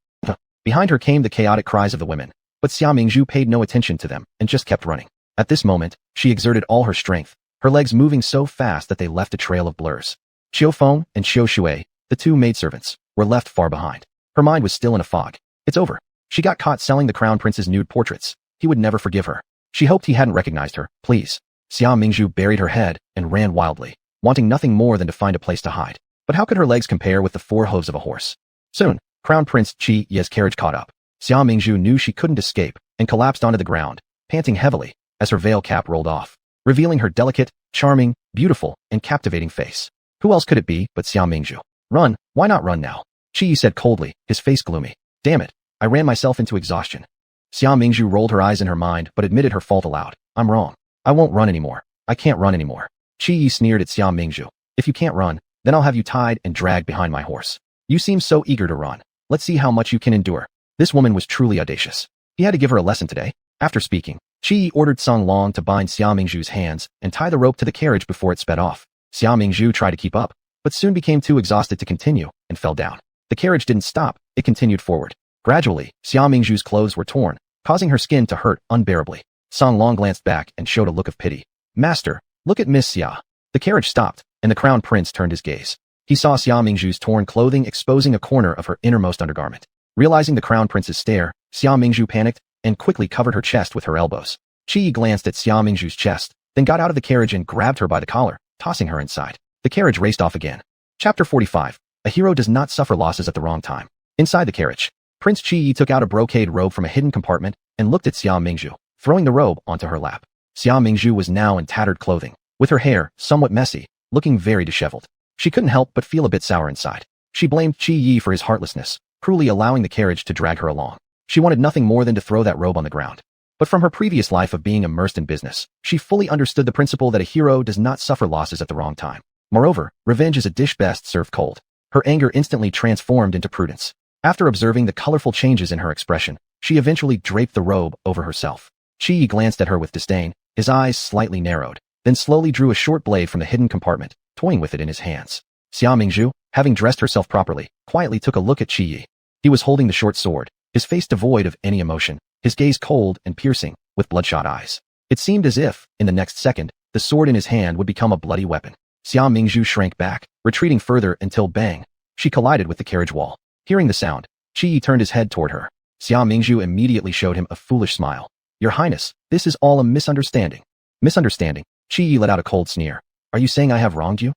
Behind her came the chaotic cries of the women, but Xia Mingzhu paid no attention to them and just kept running. At this moment, she exerted all her strength, her legs moving so fast that they left a trail of blurs. Qiu Feng and Qiu Shui, the two maidservants, were left far behind. Her mind was still in a fog. It's over. She got caught selling the crown prince's nude portraits. He would never forgive her. She hoped he hadn't recognized her. Please. Xia Mingzhu buried her head and ran wildly, wanting nothing more than to find a place to hide. But how could her legs compare with the 4 hooves of a horse? Soon, Crown Prince Qi's carriage caught up. Xia Mingzhu knew she couldn't escape and collapsed onto the ground, panting heavily as her veil cap rolled off, revealing her delicate, charming, beautiful, and captivating face. Who else could it be but Xia Mingzhu? Run, why not run now? Qi said coldly, his face gloomy. Damn it, I ran myself into exhaustion. Xia Mingzhu rolled her eyes in her mind but admitted her fault aloud. I'm wrong. I won't run anymore. I can't run anymore. Qi sneered at Xia Mingzhu. If you can't run, then I'll have you tied and dragged behind my horse. You seem so eager to run. Let's see how much you can endure. This woman was truly audacious. He had to give her a lesson today. After speaking, Qi ordered Song Long to bind Xia Mingzhu's hands and tie the rope to the carriage before it sped off. Xia Mingzhu tried to keep up, but soon became too exhausted to continue and fell down. The carriage didn't stop, it continued forward. Gradually, Xia Mingzhu's clothes were torn, causing her skin to hurt unbearably. Song Long glanced back and showed a look of pity. Master, look at Miss Xia. The carriage stopped, and the crown prince turned his gaze. He saw Xia Mingzhu's torn clothing exposing a corner of her innermost undergarment. Realizing the crown prince's stare, Xia Mingzhu panicked and quickly covered her chest with her elbows. Qi glanced at Xia Mingzhu's chest, then got out of the carriage and grabbed her by the collar, tossing her inside. The carriage raced off again. Chapter 45. A hero does not suffer losses at the wrong time. Inside the carriage, Prince Qi took out a brocade robe from a hidden compartment and looked at Xia Mingzhu, throwing the robe onto her lap. Xia Mingzhu was now in tattered clothing, with her hair, somewhat messy, looking very disheveled. She couldn't help but feel a bit sour inside. She blamed Qi for his heartlessness, cruelly allowing the carriage to drag her along. She wanted nothing more than to throw that robe on the ground. But from her previous life of being immersed in business, she fully understood the principle that a hero does not suffer losses at the wrong time. Moreover, revenge is a dish best served cold. Her anger instantly transformed into prudence. After observing the colorful changes in her expression, she eventually draped the robe over herself. Qi glanced at her with disdain, his eyes slightly narrowed, then slowly drew a short blade from the hidden compartment, toying with it in his hands. Xia Mingzhu, having dressed herself properly, quietly took a look at Qi. He was holding the short sword, his face devoid of any emotion, his gaze cold and piercing, with bloodshot eyes. It seemed as if, in the next second, the sword in his hand would become a bloody weapon. Xia Mingzhu shrank back, retreating further until bang, She collided with the carriage wall. Hearing the sound, Qi Yi turned his head toward her. Xia Mingzhu immediately showed him a foolish smile. Your Highness, this is all a misunderstanding. Misunderstanding? Qi Yi let out a cold sneer. Are you saying I have wronged you?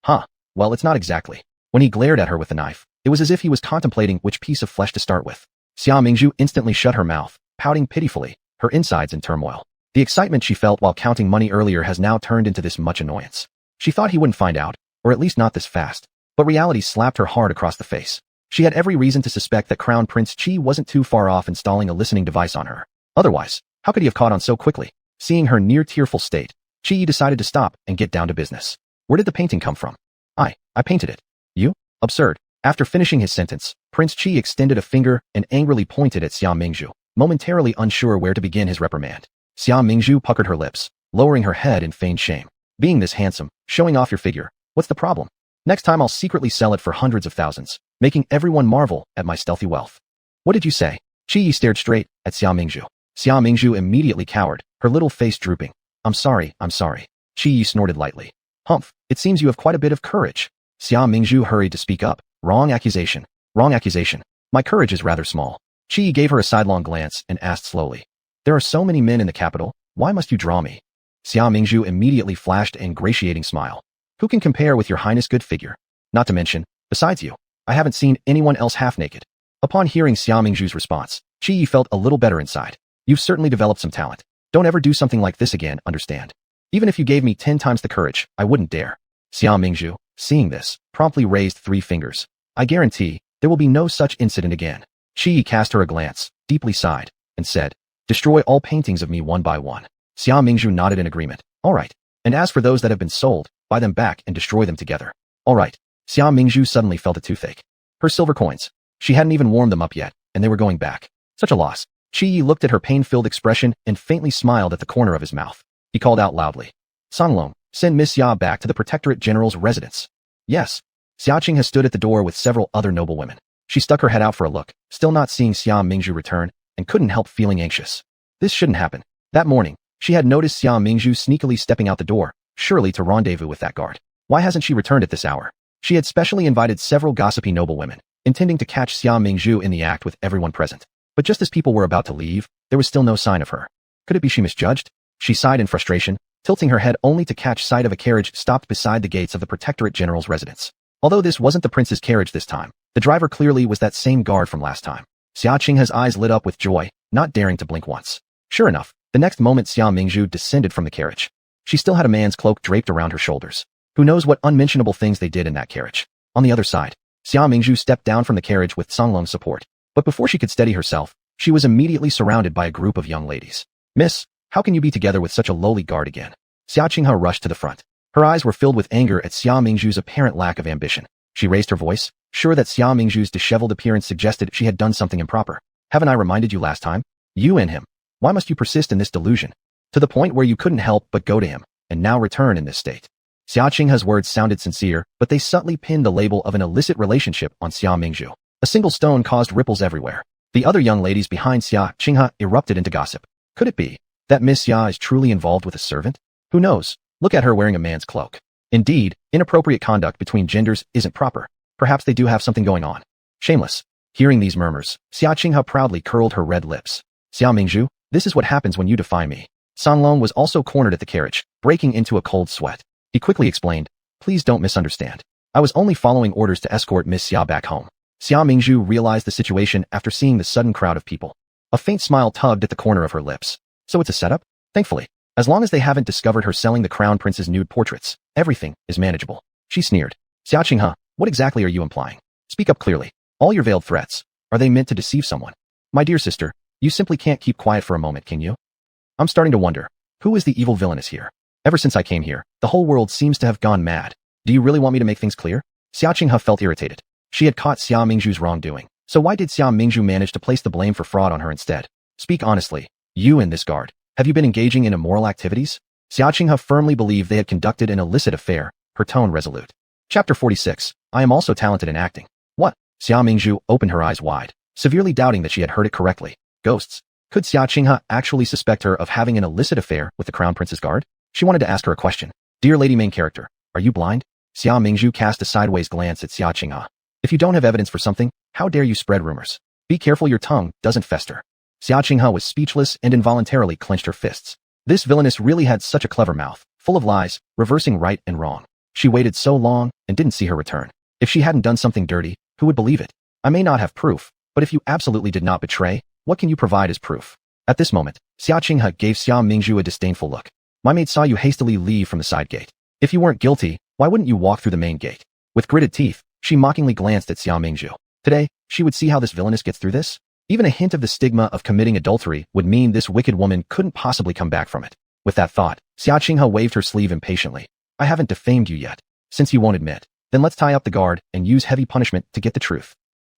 Huh. Well, it's not exactly. When he glared at her with the knife, it was as if he was contemplating which piece of flesh to start with. Xia Mingzhu instantly shut her mouth, pouting pitifully, her insides in turmoil. The excitement she felt while counting money earlier has now turned into this much annoyance. She thought he wouldn't find out, or at least not this fast. But reality slapped her hard across the face. She had every reason to suspect that Crown Prince Qi wasn't too far off installing a listening device on her. Otherwise, how could he have caught on so quickly? Seeing her near-tearful state, Qi decided to stop and get down to business. Where did the painting come from? I painted it. You? Absurd. After finishing his sentence, Prince Qi extended a finger and angrily pointed at Xia Mingzhu, momentarily unsure where to begin his reprimand. Xia Mingzhu puckered her lips, lowering her head in feigned shame. Being this handsome, showing off your figure, what's the problem? Next time I'll secretly sell it for hundreds of thousands, making everyone marvel at my stealthy wealth. What did you say? Qi Yi stared straight at Xia Mingzhu. Xia Mingzhu immediately cowered, her little face drooping. I'm sorry. Qi Yi snorted lightly. Humph, it seems you have quite a bit of courage. Xia Mingzhu hurried to speak up. Wrong accusation. My courage is rather small. Qi Yi gave her a sidelong glance and asked slowly. There are so many men in the capital, why must you draw me? Xia Mingzhu immediately flashed an ingratiating smile. Who can compare with your Highness' good figure? Not to mention, besides you, I haven't seen anyone else half-naked. Upon hearing Xia Mingzhu's response, Qi Yi felt a little better inside. You've certainly developed some talent. Don't ever do something like this again, understand? Even if you gave me 10 times the courage, I wouldn't dare. Xia Mingzhu, seeing this, promptly raised 3 fingers. I guarantee, there will be no such incident again. Qi Yi cast her a glance, deeply sighed, and said, destroy all paintings of me one by one. Xia Mingzhu nodded in agreement. All right. And as for those that have been sold, buy them back and destroy them together. All right. Xia Mingzhu suddenly felt a toothache. Her silver coins. She hadn't even warmed them up yet, and they were going back. Such a loss. Qi Yi looked at her pain-filled expression and faintly smiled at the corner of his mouth. He called out loudly. Songlong, send Miss Xia back to the Protectorate General's residence. Yes. Xiaoqing has stood at the door with several other noblewomen. She stuck her head out for a look, still not seeing Xia Mingzhu return, and couldn't help feeling anxious. This shouldn't happen. That morning, she had noticed Xia Mingzhu sneakily stepping out the door, surely to rendezvous with that guard. Why hasn't she returned at this hour? She had specially invited several gossipy noblewomen, intending to catch Xia Mingzhu in the act with everyone present. But just as people were about to leave, there was still no sign of her. Could it be she misjudged? She sighed in frustration, tilting her head only to catch sight of a carriage stopped beside the gates of the Protectorate General's residence. Although this wasn't the prince's carriage this time, the driver clearly was that same guard from last time. Xiaoqing's eyes lit up with joy, not daring to blink once. Sure enough, the next moment Xia Mingzhu descended from the carriage. She still had a man's cloak draped around her shoulders. Who knows what unmentionable things they did in that carriage. On the other side, Xia Mingzhu stepped down from the carriage with Songlong's support. But before she could steady herself, she was immediately surrounded by a group of young ladies. Miss, how can you be together with such a lowly guard again? Xiaoqing rushed to the front. Her eyes were filled with anger at Xia Mingzhu's apparent lack of ambition. She raised her voice, sure that Xia Mingzhu's disheveled appearance suggested she had done something improper. Haven't I reminded you last time? You and him. Why must you persist in this delusion? To the point where you couldn't help but go to him, and now return in this state. Xiaoqing's words sounded sincere, but they subtly pinned the label of an illicit relationship on Xia Mingzhu. A single stone caused ripples everywhere. The other young ladies behind Xiaoqing erupted into gossip. Could it be that Miss Xia is truly involved with a servant? Who knows? Look at her wearing a man's cloak. Indeed, inappropriate conduct between genders isn't proper. Perhaps they do have something going on. Shameless. Hearing these murmurs, Xiaoqing proudly curled her red lips. Xia Mingzhu, this is what happens when you defy me. Songlong was also cornered at the carriage, breaking into a cold sweat. He quickly explained, please don't misunderstand. I was only following orders to escort Miss Xia back home. Xia Mingzhu realized the situation after seeing the sudden crowd of people. A faint smile tugged at the corner of her lips. So it's a setup? Thankfully. As long as they haven't discovered her selling the crown prince's nude portraits, everything is manageable. She sneered. Xiaoqing, what exactly are you implying? Speak up clearly. All your veiled threats, are they meant to deceive someone? My dear sister, you simply can't keep quiet for a moment, can you? I'm starting to wonder, who is the evil villainess here? Ever since I came here, the whole world seems to have gone mad. Do you really want me to make things clear? Xiaoqing felt irritated. She had caught Xia Mingzhu's wrongdoing, so why did Xia Mingzhu manage to place the blame for fraud on her instead? Speak honestly. You and this guard, have you been engaging in immoral activities? Xiaoqing firmly believed they had conducted an illicit affair, her tone resolute. Chapter 46. I am also talented in acting. What? Xia Mingzhu opened her eyes wide, severely doubting that she had heard it correctly. Ghosts. Could Xiaoqing actually suspect her of having an illicit affair with the crown prince's guard? She wanted to ask her a question. Dear lady main character, are you blind? Xia Mingzhu cast a sideways glance at Xia Qinghe. If you don't have evidence for something, how dare you spread rumors? Be careful your tongue doesn't fester. Xia Qinghe was speechless and involuntarily clenched her fists. This villainess really had such a clever mouth, full of lies, reversing right and wrong. She waited so long and didn't see her return. If she hadn't done something dirty, who would believe it? I may not have proof, but if you absolutely did not betray, what can you provide as proof? At this moment, Xia Qinghe gave Xia Mingzhu a disdainful look. My maid saw you hastily leave from the side gate. If you weren't guilty, why wouldn't you walk through the main gate? With gritted teeth, she mockingly glanced at Xia Mingzhu. Today, she would see how this villainess gets through this. Even a hint of the stigma of committing adultery would mean this wicked woman couldn't possibly come back from it. With that thought, Xia Qinghe waved her sleeve impatiently. I haven't defamed you yet. Since you won't admit, then let's tie up the guard and use heavy punishment to get the truth.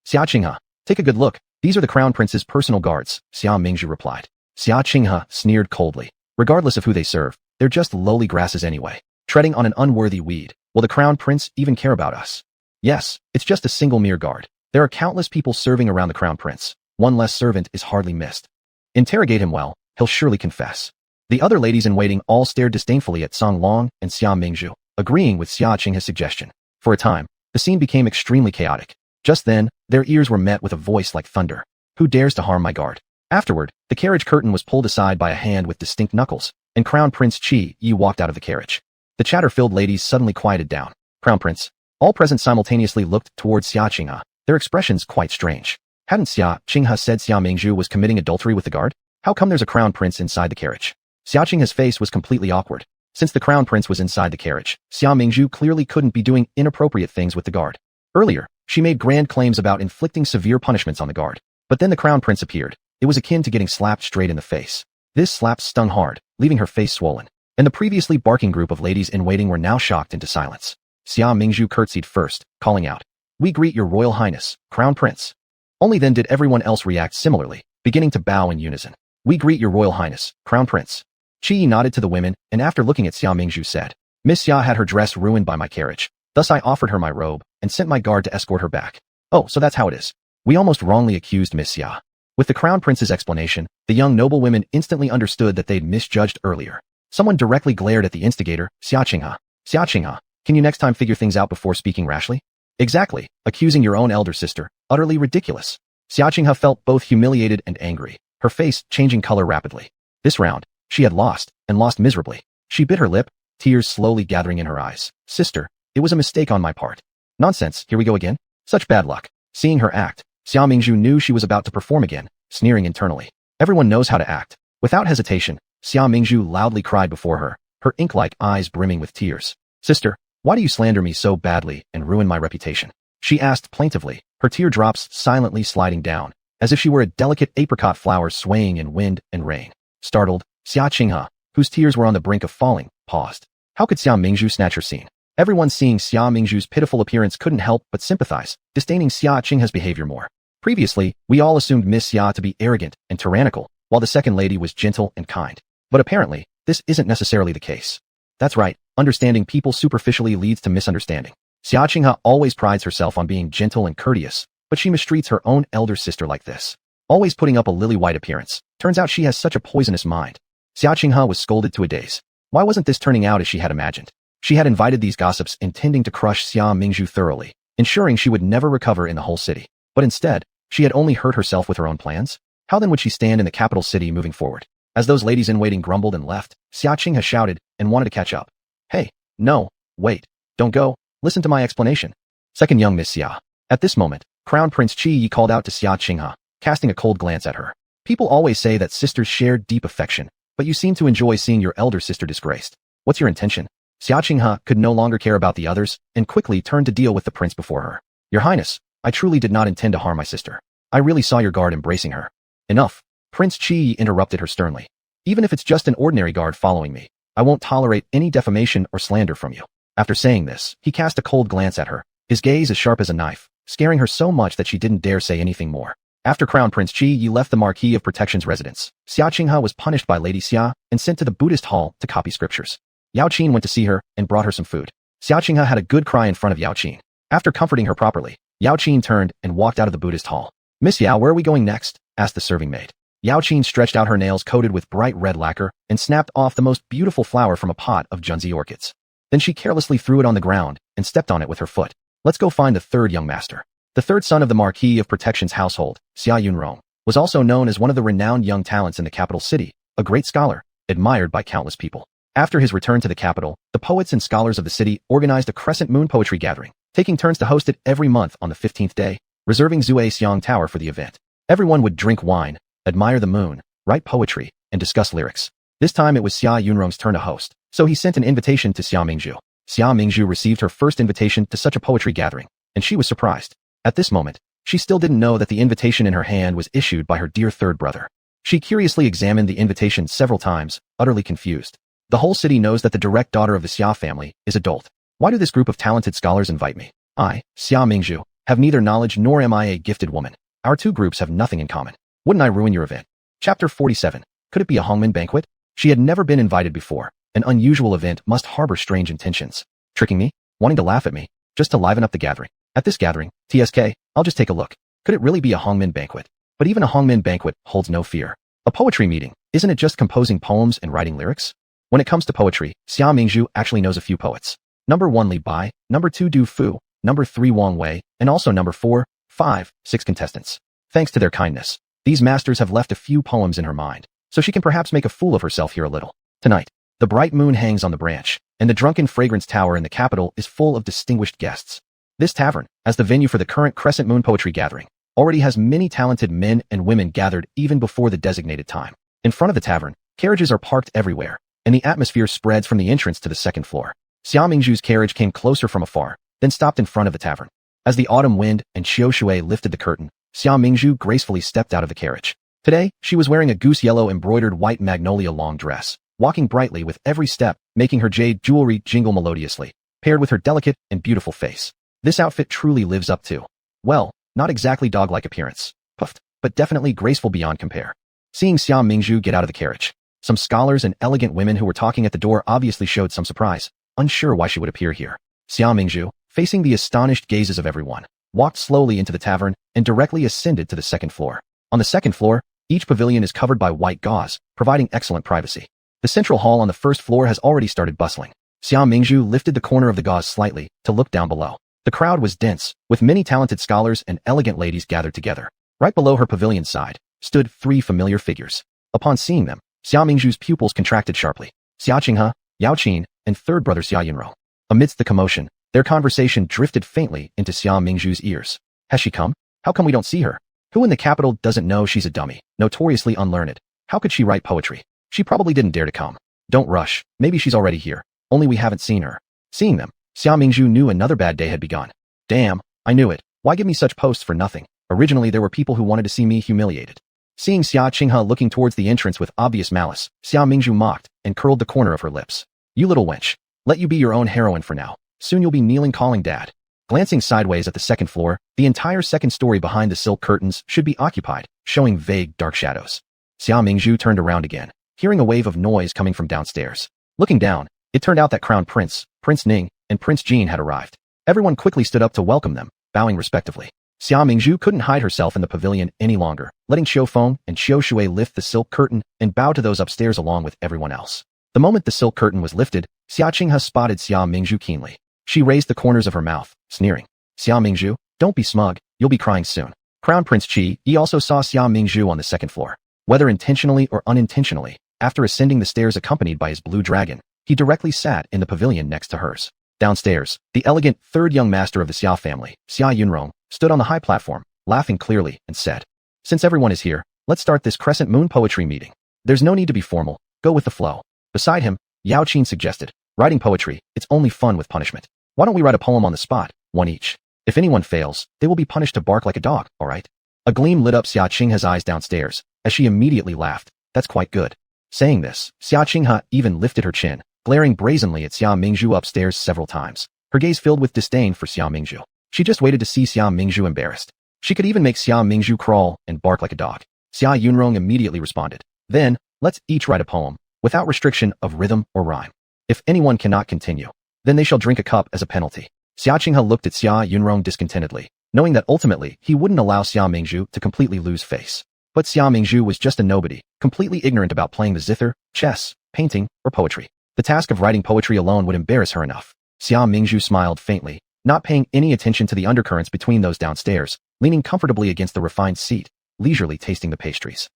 Xia Qinghe, take a good look. These are the crown prince's personal guards, Xia Mingzhu replied. Xia Qinghe sneered coldly. Regardless of who they serve, they're just lowly grasses anyway, treading on an unworthy weed. Will the crown prince even care about us? Yes, it's just a single mere guard. There are countless people serving around the crown prince. One less servant is hardly missed. Interrogate him well, he'll surely confess. The other ladies-in-waiting all stared disdainfully at Song Long and Xia Mingzhu, agreeing with Xia Qinghe's suggestion. For a time, the scene became extremely chaotic. Just then, their ears were met with a voice like thunder. Who dares to harm my guard? Afterward, the carriage curtain was pulled aside by a hand with distinct knuckles, and Crown Prince Qi Yi walked out of the carriage. The chatter-filled ladies suddenly quieted down. Crown Prince. All present simultaneously looked towards Xia Qinghe, their expressions quite strange. Hadn't Xia Qinghe said Xia Mingzhu was committing adultery with the guard? How come there's a crown prince inside the carriage? Xia Qinghe's face was completely awkward. Since the crown prince was inside the carriage, Xia Mingzhu clearly couldn't be doing inappropriate things with the guard. Earlier, she made grand claims about inflicting severe punishments on the guard. But then the crown prince appeared. It was akin to getting slapped straight in the face. This slap stung hard, leaving her face swollen. And the previously barking group of ladies-in-waiting were now shocked into silence. Xia Mingzhu curtsied first, calling out, "We greet your royal highness, crown prince." Only then did everyone else react similarly, beginning to bow in unison. "We greet your royal highness, crown prince." Qi nodded to the women, and after looking at Xia Mingzhu said, "Miss Xia had her dress ruined by my carriage. Thus I offered her my robe, and sent my guard to escort her back. Oh, so that's how it is. We almost wrongly accused Miss Xia." With the crown prince's explanation, the young noble women instantly understood that they'd misjudged earlier. Someone directly glared at the instigator, Xia Qinghe. Xia Qinghe, can you next time figure things out before speaking rashly? Exactly, accusing your own elder sister, utterly ridiculous. Xia Qinghe felt both humiliated and angry, her face changing color rapidly. This round, she had lost, and lost miserably. She bit her lip, tears slowly gathering in her eyes. Sister, it was a mistake on my part. Nonsense, here we go again? Such bad luck. Seeing her act, Xia Mingzhu knew she was about to perform again, sneering internally. Everyone knows how to act. Without hesitation, Xia Mingzhu loudly cried before her, her ink-like eyes brimming with tears. Sister, why do you slander me so badly and ruin my reputation? She asked plaintively, her teardrops silently sliding down, as if she were a delicate apricot flower swaying in wind and rain. Startled, Xia Qinghe, whose tears were on the brink of falling, paused. How could Xia Mingzhu snatch her scene? Everyone seeing Xia Mingzhu's pitiful appearance couldn't help but sympathize, disdaining Xia Qinghe's behavior more. Previously, we all assumed Miss Xia to be arrogant and tyrannical, while the second lady was gentle and kind. But apparently, this isn't necessarily the case. That's right, understanding people superficially leads to misunderstanding. Xia Qinghe always prides herself on being gentle and courteous, but she mistreats her own elder sister like this. Always putting up a lily-white appearance. Turns out she has such a poisonous mind. Xia Qinghe was scolded to a daze. Why wasn't this turning out as she had imagined? She had invited these gossips intending to crush Xia Mingzhu thoroughly, ensuring she would never recover in the whole city. But instead, she had only hurt herself with her own plans? How then would she stand in the capital city moving forward? As those ladies-in-waiting grumbled and left, Xia Qinghe shouted and wanted to catch up. Hey, no, wait, don't go, listen to my explanation. Second young Miss Xia. At this moment, Crown Prince Qi Yi called out to Xia Qinghe, casting a cold glance at her. People always say that sisters share deep affection, but you seem to enjoy seeing your elder sister disgraced. What's your intention? Xia Qinghe could no longer care about the others, and quickly turned to deal with the prince before her. Your Highness, I truly did not intend to harm my sister. I really saw your guard embracing her. Enough. Prince Qi interrupted her sternly. Even if it's just an ordinary guard following me, I won't tolerate any defamation or slander from you. After saying this, he cast a cold glance at her, his gaze as sharp as a knife, scaring her so much that she didn't dare say anything more. After Crown Prince Qi Yi left the Marquis of Protection's residence, Xia Qinghe was punished by Lady Xia and sent to the Buddhist hall to copy scriptures. Yao Qin went to see her and brought her some food. Xia Qinghe had a good cry in front of Yao Qin. After comforting her properly, Yao Qin turned and walked out of the Buddhist hall. Miss Yao, where are we going next? Asked the serving maid. Yao Qin stretched out her nails coated with bright red lacquer and snapped off the most beautiful flower from a pot of Junzi orchids. Then she carelessly threw it on the ground and stepped on it with her foot. Let's go find the third young master. The third son of the Marquis of Protection's household, Xia Yunrong, was also known as one of the renowned young talents in the capital city, a great scholar, admired by countless people. After his return to the capital, the poets and scholars of the city organized a crescent moon poetry gathering, taking turns to host it every month on the 15th day, reserving Zue Xiang Tower for the event. Everyone would drink wine, admire the moon, write poetry, and discuss lyrics. This time it was Xia Yunrong's turn to host, so he sent an invitation to Xia Mingzhu. Xia Mingzhu received her first invitation to such a poetry gathering, and she was surprised. At this moment, she still didn't know that the invitation in her hand was issued by her dear third brother. She curiously examined the invitation several times, utterly confused. The whole city knows that the direct daughter of the Xia family is adult. Why do this group of talented scholars invite me? I, Xia Mingzhu, have neither knowledge nor am I a gifted woman. Our two groups have nothing in common. Wouldn't I ruin your event? Chapter 47. Could it be a Hongmen banquet? She had never been invited before. An unusual event must harbor strange intentions. Tricking me? Wanting to laugh at me? Just to liven up the gathering. At this gathering, TSK, I'll just take a look. Could it really be a Hongmen banquet? But even a Hongmen banquet holds no fear. A poetry meeting, isn't it just composing poems and writing lyrics? When it comes to poetry, Xia Mingzhu actually knows a few poets. Number 1 Li Bai, number 2 Du Fu, number 3 Wang Wei, and also number 4, 5, 6 contestants. Thanks to their kindness, these masters have left a few poems in her mind, so she can perhaps make a fool of herself here a little. Tonight, the bright moon hangs on the branch, and the drunken fragrance tower in the capital is full of distinguished guests. This tavern, as the venue for the current crescent moon poetry gathering, already has many talented men and women gathered even before the designated time. In front of the tavern, carriages are parked everywhere, and the atmosphere spreads from the entrance to the second floor. Xia Mingzhu's carriage came closer from afar, then stopped in front of the tavern. As the autumn wind and Xiao Shui lifted the curtain, Xia Mingzhu gracefully stepped out of the carriage. Today, she was wearing a goose yellow embroidered white magnolia long dress, walking brightly with every step, making her jade jewelry jingle melodiously, paired with her delicate and beautiful face. This outfit truly lives up to, well, not exactly dog-like appearance, puffed, but definitely graceful beyond compare. Seeing Xia Mingzhu get out of the carriage, some scholars and elegant women who were talking at the door obviously showed some surprise, unsure why she would appear here. Xia Mingzhu, facing the astonished gazes of everyone, walked slowly into the tavern and directly ascended to the second floor. On the second floor, each pavilion is covered by white gauze, providing excellent privacy. The central hall on the first floor has already started bustling. Xia Mingzhu lifted the corner of the gauze slightly to look down below. The crowd was dense, with many talented scholars and elegant ladies gathered together. Right below her pavilion side stood 3 familiar figures. Upon seeing them, Xia Mingzhu's pupils contracted sharply. Xia Qinghe, Yao Qin, and third brother Xia Yunrong. Amidst the commotion, their conversation drifted faintly into Xia Mingzhu's ears. Has she come? How come we don't see her? Who in the capital doesn't know she's a dummy, notoriously unlearned? How could she write poetry? She probably didn't dare to come. Don't rush, maybe she's already here, only we haven't seen her. Seeing them, Xia Mingzhu knew another bad day had begun. Damn, I knew it. Why give me such posts for nothing? Originally there were people who wanted to see me humiliated. Seeing Xia Qinghe looking towards the entrance with obvious malice, Xia Mingzhu mocked and curled the corner of her lips. You little wench. Let you be your own heroine for now. Soon you'll be kneeling calling dad. Glancing sideways at the second floor, the entire second story behind the silk curtains should be occupied, showing vague dark shadows. Xia Mingzhu turned around again, hearing a wave of noise coming from downstairs. Looking down, it turned out that Crown Prince, Prince Ning, and Prince Jean had arrived. Everyone quickly stood up to welcome them, bowing respectively. Xia Mingzhu couldn't hide herself in the pavilion any longer, letting Xiao Feng and Xiao Shui lift the silk curtain and bow to those upstairs along with everyone else. The moment the silk curtain was lifted, Xia Qinghe spotted Xia Mingzhu keenly. She raised the corners of her mouth, sneering. Xia Mingzhu, don't be smug, you'll be crying soon. Crown Prince Qi Yi also saw Xia Mingzhu on the second floor. Whether intentionally or unintentionally, after ascending the stairs accompanied by his blue dragon, he directly sat in the pavilion next to hers. Downstairs, the elegant third young master of the Xia family, Xia Yunrong, stood on the high platform, laughing clearly, and said, Since everyone is here, let's start this crescent moon poetry meeting. There's no need to be formal, go with the flow. Beside him, Yao Qin suggested, writing poetry, it's only fun with punishment. Why don't we write a poem on the spot, one each? If anyone fails, they will be punished to bark like a dog, alright? A gleam lit up Xia Qinghe's eyes downstairs, as she immediately laughed. That's quite good. Saying this, Xia Qinghe even lifted her chin, glaring brazenly at Xia Mingzhu upstairs several times, her gaze filled with disdain for Xia Mingzhu. She just waited to see Xia Mingzhu embarrassed. She could even make Xia Mingzhu crawl and bark like a dog. Xia Yunrong immediately responded. Then, let's each write a poem, without restriction of rhythm or rhyme. If anyone cannot continue, then they shall drink a cup as a penalty. Xia Qinghe looked at Xia Yunrong discontentedly, knowing that ultimately he wouldn't allow Xia Mingzhu to completely lose face. But Xia Mingzhu was just a nobody, completely ignorant about playing the zither, chess, painting, or poetry. The task of writing poetry alone would embarrass her enough. Xia Mingzhu smiled faintly, not paying any attention to the undercurrents between those downstairs, leaning comfortably against the refined seat, leisurely tasting the pastries.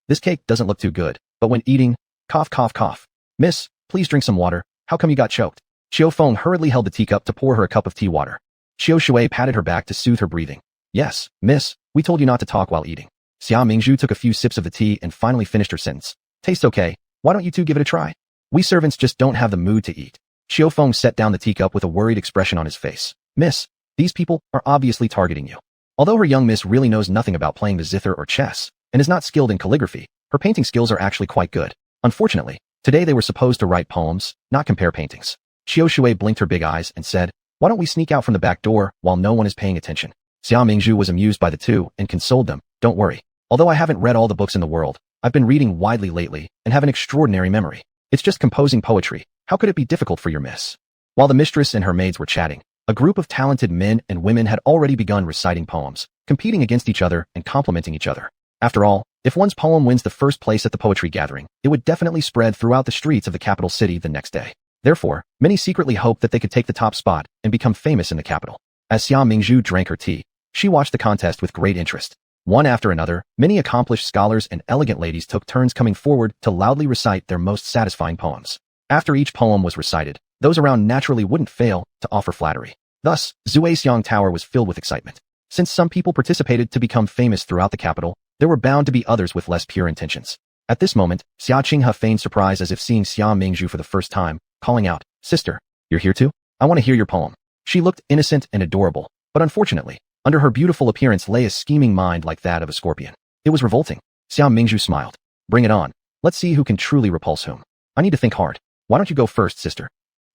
This cake doesn't look too good, but when eating, cough cough cough. Miss, please drink some water, how come you got choked? Xiao Feng hurriedly held the teacup to pour her a cup of tea water. Xiao Shui patted her back to soothe her breathing. Yes, miss, we told you not to talk while eating. Xia Mingzhu took a few sips of the tea and finally finished her sentence. Tastes okay, why don't you two give it a try? We servants just don't have the mood to eat. Xiao Feng set down the teacup with a worried expression on his face. Miss, these people are obviously targeting you. Although her young miss really knows nothing about playing the zither or chess, and is not skilled in calligraphy, her painting skills are actually quite good. Unfortunately, today they were supposed to write poems, not compare paintings. Xiao Shui blinked her big eyes and said, why don't we sneak out from the back door while no one is paying attention? Xia Mingzhu was amused by the two and consoled them, don't worry. Although I haven't read all the books in the world, I've been reading widely lately and have an extraordinary memory. It's just composing poetry. How could it be difficult for your miss? While the mistress and her maids were chatting, a group of talented men and women had already begun reciting poems, competing against each other and complimenting each other. After all, if one's poem wins the first place at the poetry gathering, it would definitely spread throughout the streets of the capital city the next day. Therefore, many secretly hoped that they could take the top spot and become famous in the capital. As Xia Mingzhu drank her tea, she watched the contest with great interest. One after another, many accomplished scholars and elegant ladies took turns coming forward to loudly recite their most satisfying poems. After each poem was recited, those around naturally wouldn't fail to offer flattery. Thus, Zuixiang Tower was filled with excitement. Since some people participated to become famous throughout the capital, there were bound to be others with less pure intentions. At this moment, Xia Qinghe feigned surprise as if seeing Xia Mingzhu for the first time, calling out, Sister, you're here too? I want to hear your poem. She looked innocent and adorable, but unfortunately, under her beautiful appearance lay a scheming mind like that of a scorpion. It was revolting. Xia Mingzhu smiled. Bring it on. Let's see who can truly repulse whom. I need to think hard. Why don't you go first, sister?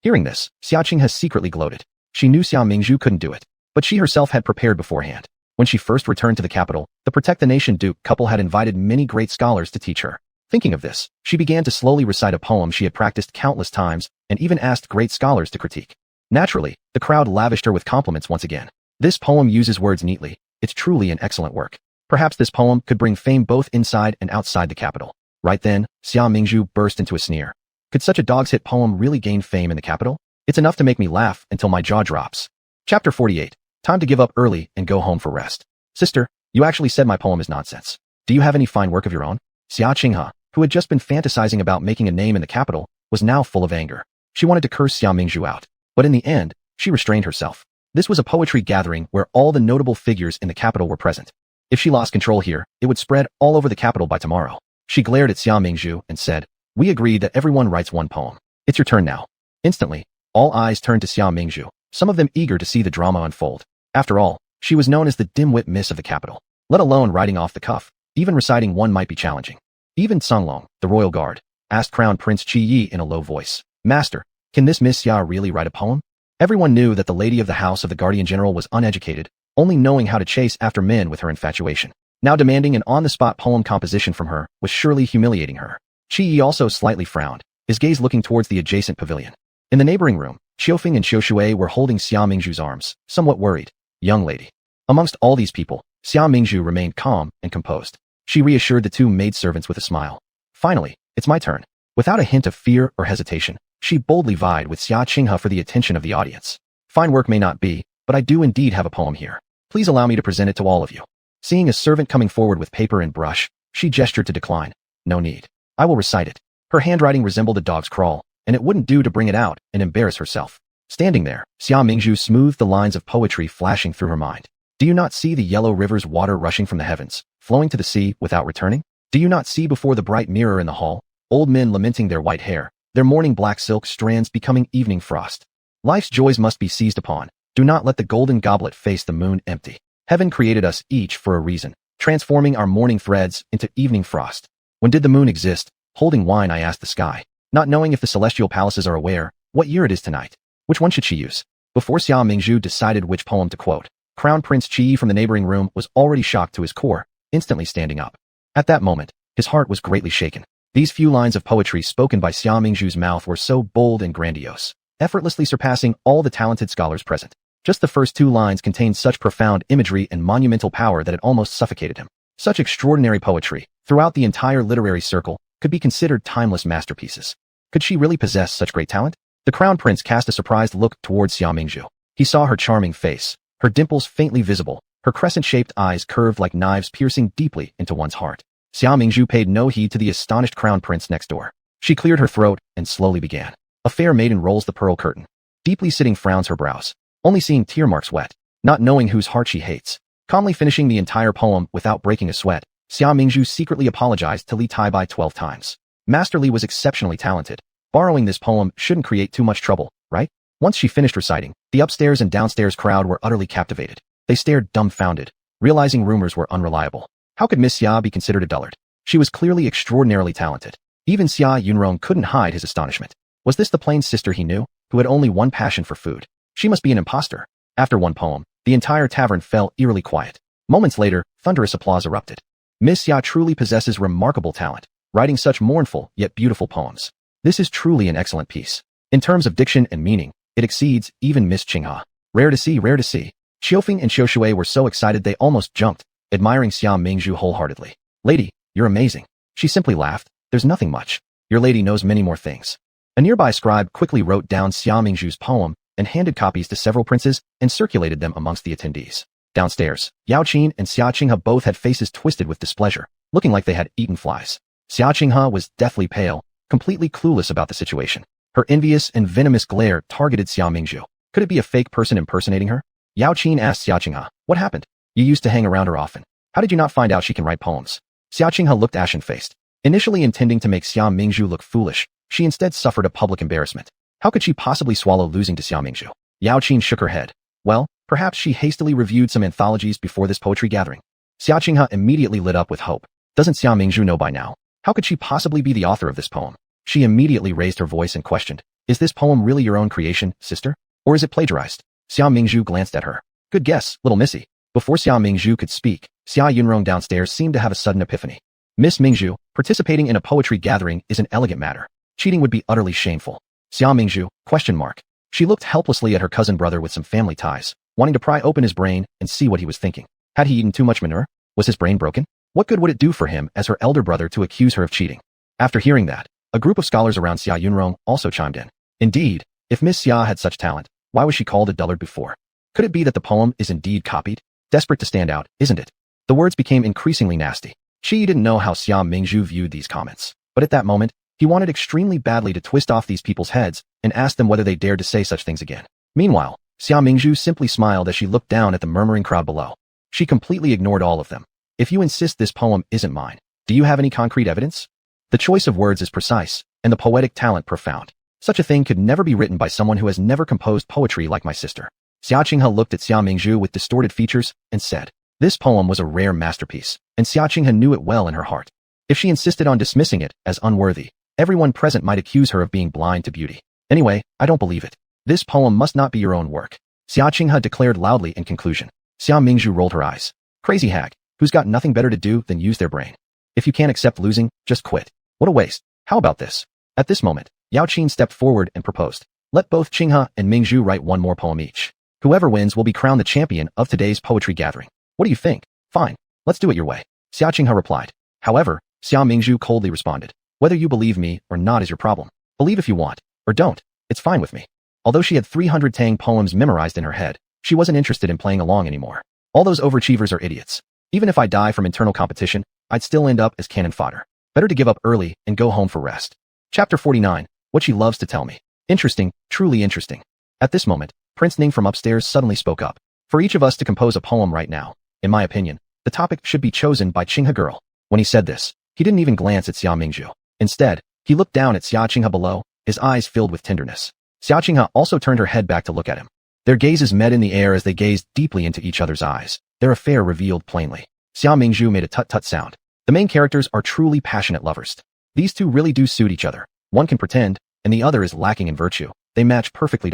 Hearing this, Xia Qinghe secretly gloated. She knew Xia Mingzhu couldn't do it, but she herself had prepared beforehand. When she first returned to the capital, the Protect the Nation Duke couple had invited many great scholars to teach her. Thinking of this, she began to slowly recite a poem she had practiced countless times and even asked great scholars to critique. Naturally, the crowd lavished her with compliments once again. This poem uses words neatly. It's truly an excellent work. Perhaps this poem could bring fame both inside and outside the capital. Right then, Xia Mingzhu burst into a sneer. Could such a dog's hit poem really gain fame in the capital? It's enough to make me laugh until my jaw drops. Chapter 48. Time to give up early and go home for rest. Sister, you actually said my poem is nonsense. Do you have any fine work of your own? Xia Qinghe, who had just been fantasizing about making a name in the capital, was now full of anger. She wanted to curse Xia Mingzhu out, but in the end, she restrained herself. This was a poetry gathering where all the notable figures in the capital were present. If she lost control here, it would spread all over the capital by tomorrow. She glared at Xia Mingzhu and said, We agreed that everyone writes one poem. It's your turn now. Instantly, all eyes turned to Xia Mingzhu, some of them eager to see the drama unfold. After all, she was known as the dim-wit miss of the capital. Let alone writing off the cuff, even reciting one might be challenging. Even Songlong, the royal guard, asked Crown Prince Qi Yi in a low voice. Master, can this Miss Xia really write a poem? Everyone knew that the lady of the house of the Guardian General was uneducated, only knowing how to chase after men with her infatuation. Now demanding an on-the-spot poem composition from her was surely humiliating her. Qi Yi also slightly frowned, his gaze looking towards the adjacent pavilion. In the neighboring room, Xiaofeng and Xiao Shui were holding Xia Mingzhu's arms, somewhat worried. Young lady. Amongst all these people, Xia Mingzhu remained calm and composed. She reassured the two maidservants with a smile. Finally, it's my turn. Without a hint of fear or hesitation, she boldly vied with Xia Qinghe for the attention of the audience. Fine work may not be, but I do indeed have a poem here. Please allow me to present it to all of you. Seeing a servant coming forward with paper and brush, she gestured to decline. No need. I will recite it. Her handwriting resembled a dog's crawl, and it wouldn't do to bring it out and embarrass herself. Standing there, Xia Mingzhu smoothed the lines of poetry flashing through her mind. Do you not see the yellow river's water rushing from the heavens, flowing to the sea without returning? Do you not see before the bright mirror in the hall, old men lamenting their white hair, their morning black silk strands becoming evening frost? Life's joys must be seized upon. Do not let the golden goblet face the moon empty. Heaven created us each for a reason, transforming our morning threads into evening frost. When did the moon exist? Holding wine, I asked the sky, not knowing if the celestial palaces are aware what year it is tonight. Which one should she use? Before Xia Mingzhu decided which poem to quote, Crown Prince Qi Yi from the neighboring room was already shocked to his core, instantly standing up. At that moment, his heart was greatly shaken. These few lines of poetry spoken by Xia Mingzhu's mouth were so bold and grandiose, effortlessly surpassing all the talented scholars present. Just the first two lines contained such profound imagery and monumental power that it almost suffocated him. Such extraordinary poetry, throughout the entire literary circle, could be considered timeless masterpieces. Could she really possess such great talent? The crown prince cast a surprised look towards Xia Mingzhu. He saw her charming face, her dimples faintly visible, her crescent-shaped eyes curved like knives piercing deeply into one's heart. Xia Mingzhu paid no heed to the astonished crown prince next door. She cleared her throat and slowly began. A fair maiden rolls the pearl curtain. Deeply sitting frowns her brows, only seeing tear marks wet, not knowing whose heart she hates. Calmly finishing the entire poem without breaking a sweat, Xia Mingzhu secretly apologized to Li Taibai 12 times. Master Li was exceptionally talented. Borrowing this poem shouldn't create too much trouble, right? Once she finished reciting, the upstairs and downstairs crowd were utterly captivated. They stared dumbfounded, realizing rumors were unreliable. How could Miss Xia be considered a dullard? She was clearly extraordinarily talented. Even Xia Yunrong couldn't hide his astonishment. Was this the plain sister he knew, who had only one passion for food? She must be an imposter. After one poem, the entire tavern fell eerily quiet. Moments later, thunderous applause erupted. Miss Xia truly possesses remarkable talent, writing such mournful yet beautiful poems. This is truly an excellent piece. In terms of diction and meaning, it exceeds even Miss Qinghe. Rare to see, rare to see. Xiaofeng and Xiaoshui were so excited they almost jumped, admiring Xia Mingzhu wholeheartedly. Lady, you're amazing. She simply laughed. There's nothing much. Your lady knows many more things. A nearby scribe quickly wrote down Xia Mingzhu's poem and handed copies to several princes and circulated them amongst the attendees. Downstairs, Yao Qin and Xia Qinghe both had faces twisted with displeasure, looking like they had eaten flies. Xia Qinghe was deathly pale, completely clueless about the situation. Her envious and venomous glare targeted Xia Mingzhu. Could it be a fake person impersonating her? Yao Qin asked Xia Qinghe, what happened? You used to hang around her often. How did you not find out she can write poems? Xia Qinghe looked ashen-faced. Initially intending to make Xia Mingzhu look foolish, she instead suffered a public embarrassment. How could she possibly swallow losing to Xia Mingzhu? Yao Qin shook her head. Well, perhaps she hastily reviewed some anthologies before this poetry gathering. Xia Qinghe immediately lit up with hope. Doesn't Xia Mingzhu know by now? How could she possibly be the author of this poem? She immediately raised her voice and questioned, is this poem really your own creation, sister? Or is it plagiarized? Xia Mingzhu glanced at her. Good guess, little missy. Before Xia Mingzhu could speak, Xia Yunrong downstairs seemed to have a sudden epiphany. Miss Mingzhu, participating in a poetry gathering is an elegant matter. Cheating would be utterly shameful. Xia Mingzhu, question mark. She looked helplessly at her cousin brother with some family ties, wanting to pry open his brain and see what he was thinking. Had he eaten too much manure? Was his brain broken? What good would it do for him as her elder brother to accuse her of cheating? After hearing that, a group of scholars around Xia Yunrong also chimed in. Indeed, if Miss Xia had such talent, why was she called a dullard before? Could it be that the poem is indeed copied? Desperate to stand out, isn't it? The words became increasingly nasty. Shi didn't know how Xia Mingzhu viewed these comments, but at that moment, he wanted extremely badly to twist off these people's heads and ask them whether they dared to say such things again. Meanwhile, Xia Mingzhu simply smiled as she looked down at the murmuring crowd below. She completely ignored all of them. If you insist this poem isn't mine, do you have any concrete evidence? The choice of words is precise, and the poetic talent profound. Such a thing could never be written by someone who has never composed poetry like my sister. Xia Qinghe looked at Xia Mingzhu with distorted features and said, this poem was a rare masterpiece, and Xia Qinghe knew it well in her heart. If she insisted on dismissing it as unworthy, everyone present might accuse her of being blind to beauty. Anyway, I don't believe it. This poem must not be your own work. Xia Qinghe declared loudly in conclusion. Xia Mingzhu rolled her eyes. Crazy hag, who's got nothing better to do than use their brain. If you can't accept losing, just quit. What a waste. How about this? At this moment, Yao Qin stepped forward and proposed. Let both Qinghe and Mingzhu write one more poem each. Whoever wins will be crowned the champion of today's poetry gathering. What do you think? Fine. Let's do it your way. Xia Qinghe replied. However, Xia Mingzhu coldly responded. Whether you believe me or not is your problem. Believe if you want, or don't. It's fine with me. Although she had 300 Tang poems memorized in her head, she wasn't interested in playing along anymore. All those overachievers are idiots. Even if I die from internal competition, I'd still end up as cannon fodder. Better to give up early and go home for rest. Chapter 49. What she loves to tell me. Interesting, truly interesting. At this moment, Prince Ning from upstairs suddenly spoke up. For each of us to compose a poem right now, in my opinion, the topic should be chosen by Qinghe girl. When he said this, he didn't even glance at Xia Mingzhu. Instead, he looked down at Xia Qinghe below, his eyes filled with tenderness. Xia Qinghe also turned her head back to look at him. Their gazes met in the air as they gazed deeply into each other's eyes. Their affair revealed plainly. Xia Mingzhu made a tut-tut sound. The main characters are truly passionate lovers. These two really do suit each other. One can pretend, and the other is lacking in virtue. They match perfectly.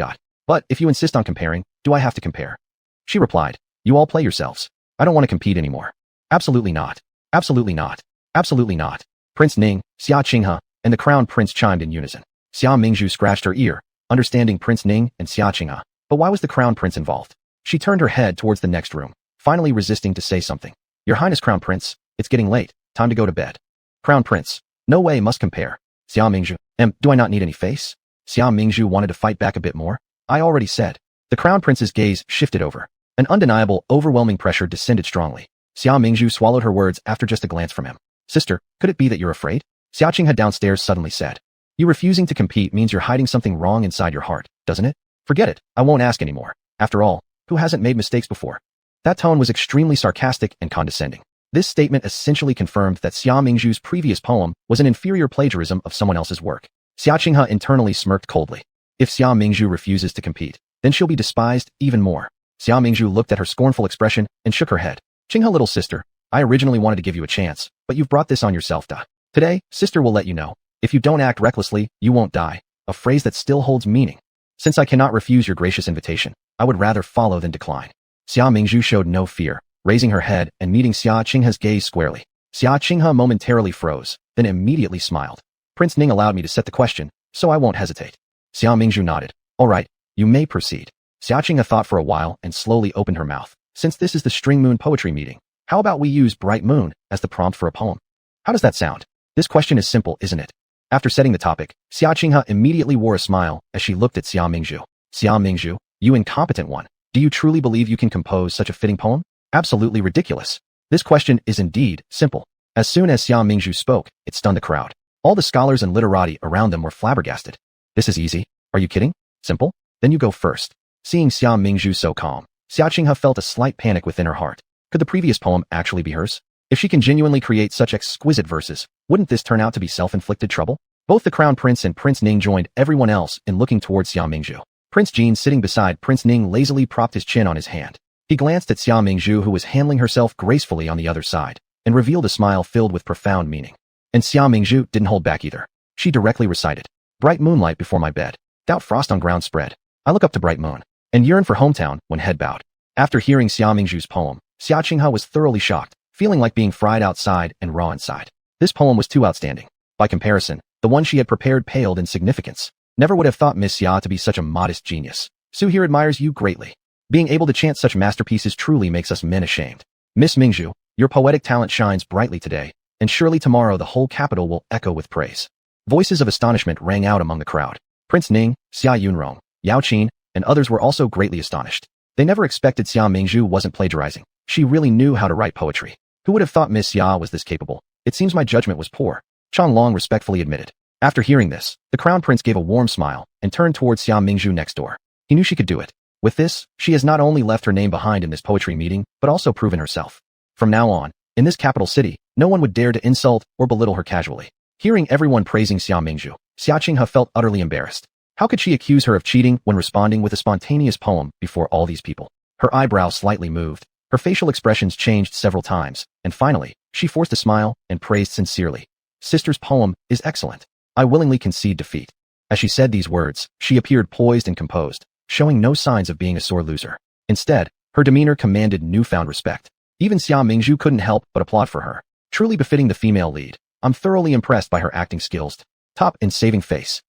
But if you insist on comparing, do I have to compare? She replied, you all play yourselves. I don't want to compete anymore. Absolutely not. Absolutely not. Absolutely not. Prince Ning, Xia Qinghe, and the crown prince chimed in unison. Xia Mingzhu scratched her ear, understanding Prince Ning and Xia Qinghe. But why was the crown prince involved? She turned her head towards the next room, finally resisting to say something. Your Highness Crown Prince, it's getting late. Time to go to bed. Crown Prince, no way must compare. Xia Mingzhu, do I not need any face? Xia Mingzhu wanted to fight back a bit more. I already said. The crown prince's gaze shifted over. An undeniable, overwhelming pressure descended strongly. Xia Mingzhu swallowed her words after just a glance from him. Sister, could it be that you're afraid? Xia Qinghe downstairs suddenly said. You refusing to compete means you're hiding something wrong inside your heart, doesn't it? Forget it, I won't ask anymore. After all, who hasn't made mistakes before? That tone was extremely sarcastic and condescending. This statement essentially confirmed that Xia Mingzhu's previous poem was an inferior plagiarism of someone else's work. Xia Qinghe internally smirked coldly. If Xia Mingzhu refuses to compete, then she'll be despised even more. Xia Mingzhu looked at her scornful expression and shook her head. Qinghe, little sister, I originally wanted to give you a chance, but you've brought this on yourself, da. Today, sister will let you know. If you don't act recklessly, you won't die. A phrase that still holds meaning. Since I cannot refuse your gracious invitation, I would rather follow than decline. Xia Mingzhu showed no fear, raising her head and meeting Xia Qinghe's gaze squarely. Xia Qinghe momentarily froze, then immediately smiled. Prince Ning allowed me to set the question, so I won't hesitate. Xia Mingzhu nodded. All right, you may proceed. Xia Qinghe thought for a while and slowly opened her mouth. Since this is the String Moon poetry meeting, how about we use Bright Moon as the prompt for a poem? How does that sound? This question is simple, isn't it? After setting the topic, Xia Qinghe immediately wore a smile as she looked at Xia Mingzhu. Xia Mingzhu, you incompetent one. Do you truly believe you can compose such a fitting poem? Absolutely ridiculous. This question is indeed simple. As soon as Xia Mingzhu spoke, it stunned the crowd. All the scholars and literati around them were flabbergasted. This is easy. Are you kidding? Simple? Then you go first. Seeing Xia Mingzhu so calm, Xia Qinghe felt a slight panic within her heart. Could the previous poem actually be hers? If she can genuinely create such exquisite verses, wouldn't this turn out to be self-inflicted trouble? Both the Crown Prince and Prince Ning joined everyone else in looking towards Xia Mingzhu. Prince Jin, sitting beside Prince Ning, lazily propped his chin on his hand. He glanced at Xia Mingzhu, who was handling herself gracefully on the other side, and revealed a smile filled with profound meaning. And Xia Mingzhu didn't hold back either. She directly recited, Bright moonlight before my bed, without frost on ground spread. I look up to bright moon, and yearn for hometown when head bowed. After hearing Xia Mingzhu's poem, Xia Qinghe was thoroughly shocked, feeling like being fried outside and raw inside. This poem was too outstanding. By comparison, the one she had prepared paled in significance. Never would have thought Miss Xia to be such a modest genius. Su here admires you greatly. Being able to chant such masterpieces truly makes us men ashamed. Miss Mingzhu, your poetic talent shines brightly today, and surely tomorrow the whole capital will echo with praise. Voices of astonishment rang out among the crowd. Prince Ning, Xia Yunrong, Yao Qin, and others were also greatly astonished. They never expected Xia Mingzhu wasn't plagiarizing. She really knew how to write poetry. Who would have thought Miss Xia was this capable? It seems my judgment was poor, Chang Long respectfully admitted. After hearing this, the Crown Prince gave a warm smile and turned towards Xia Mingzhu next door. He knew she could do it. With this, she has not only left her name behind in this poetry meeting, but also proven herself. From now on, in this capital city, no one would dare to insult or belittle her casually. Hearing everyone praising Xia Mingzhu, Xia Qinghe felt utterly embarrassed. How could she accuse her of cheating when responding with a spontaneous poem before all these people? Her eyebrows slightly moved, her facial expressions changed several times, and finally, she forced a smile and praised sincerely. Sister's poem is excellent. I willingly concede defeat. As she said these words, she appeared poised and composed, showing no signs of being a sore loser. Instead, her demeanor commanded newfound respect. Even Xia Mingzhu couldn't help but applaud for her. Truly befitting the female lead. I'm thoroughly impressed by her acting skills. Top in saving face.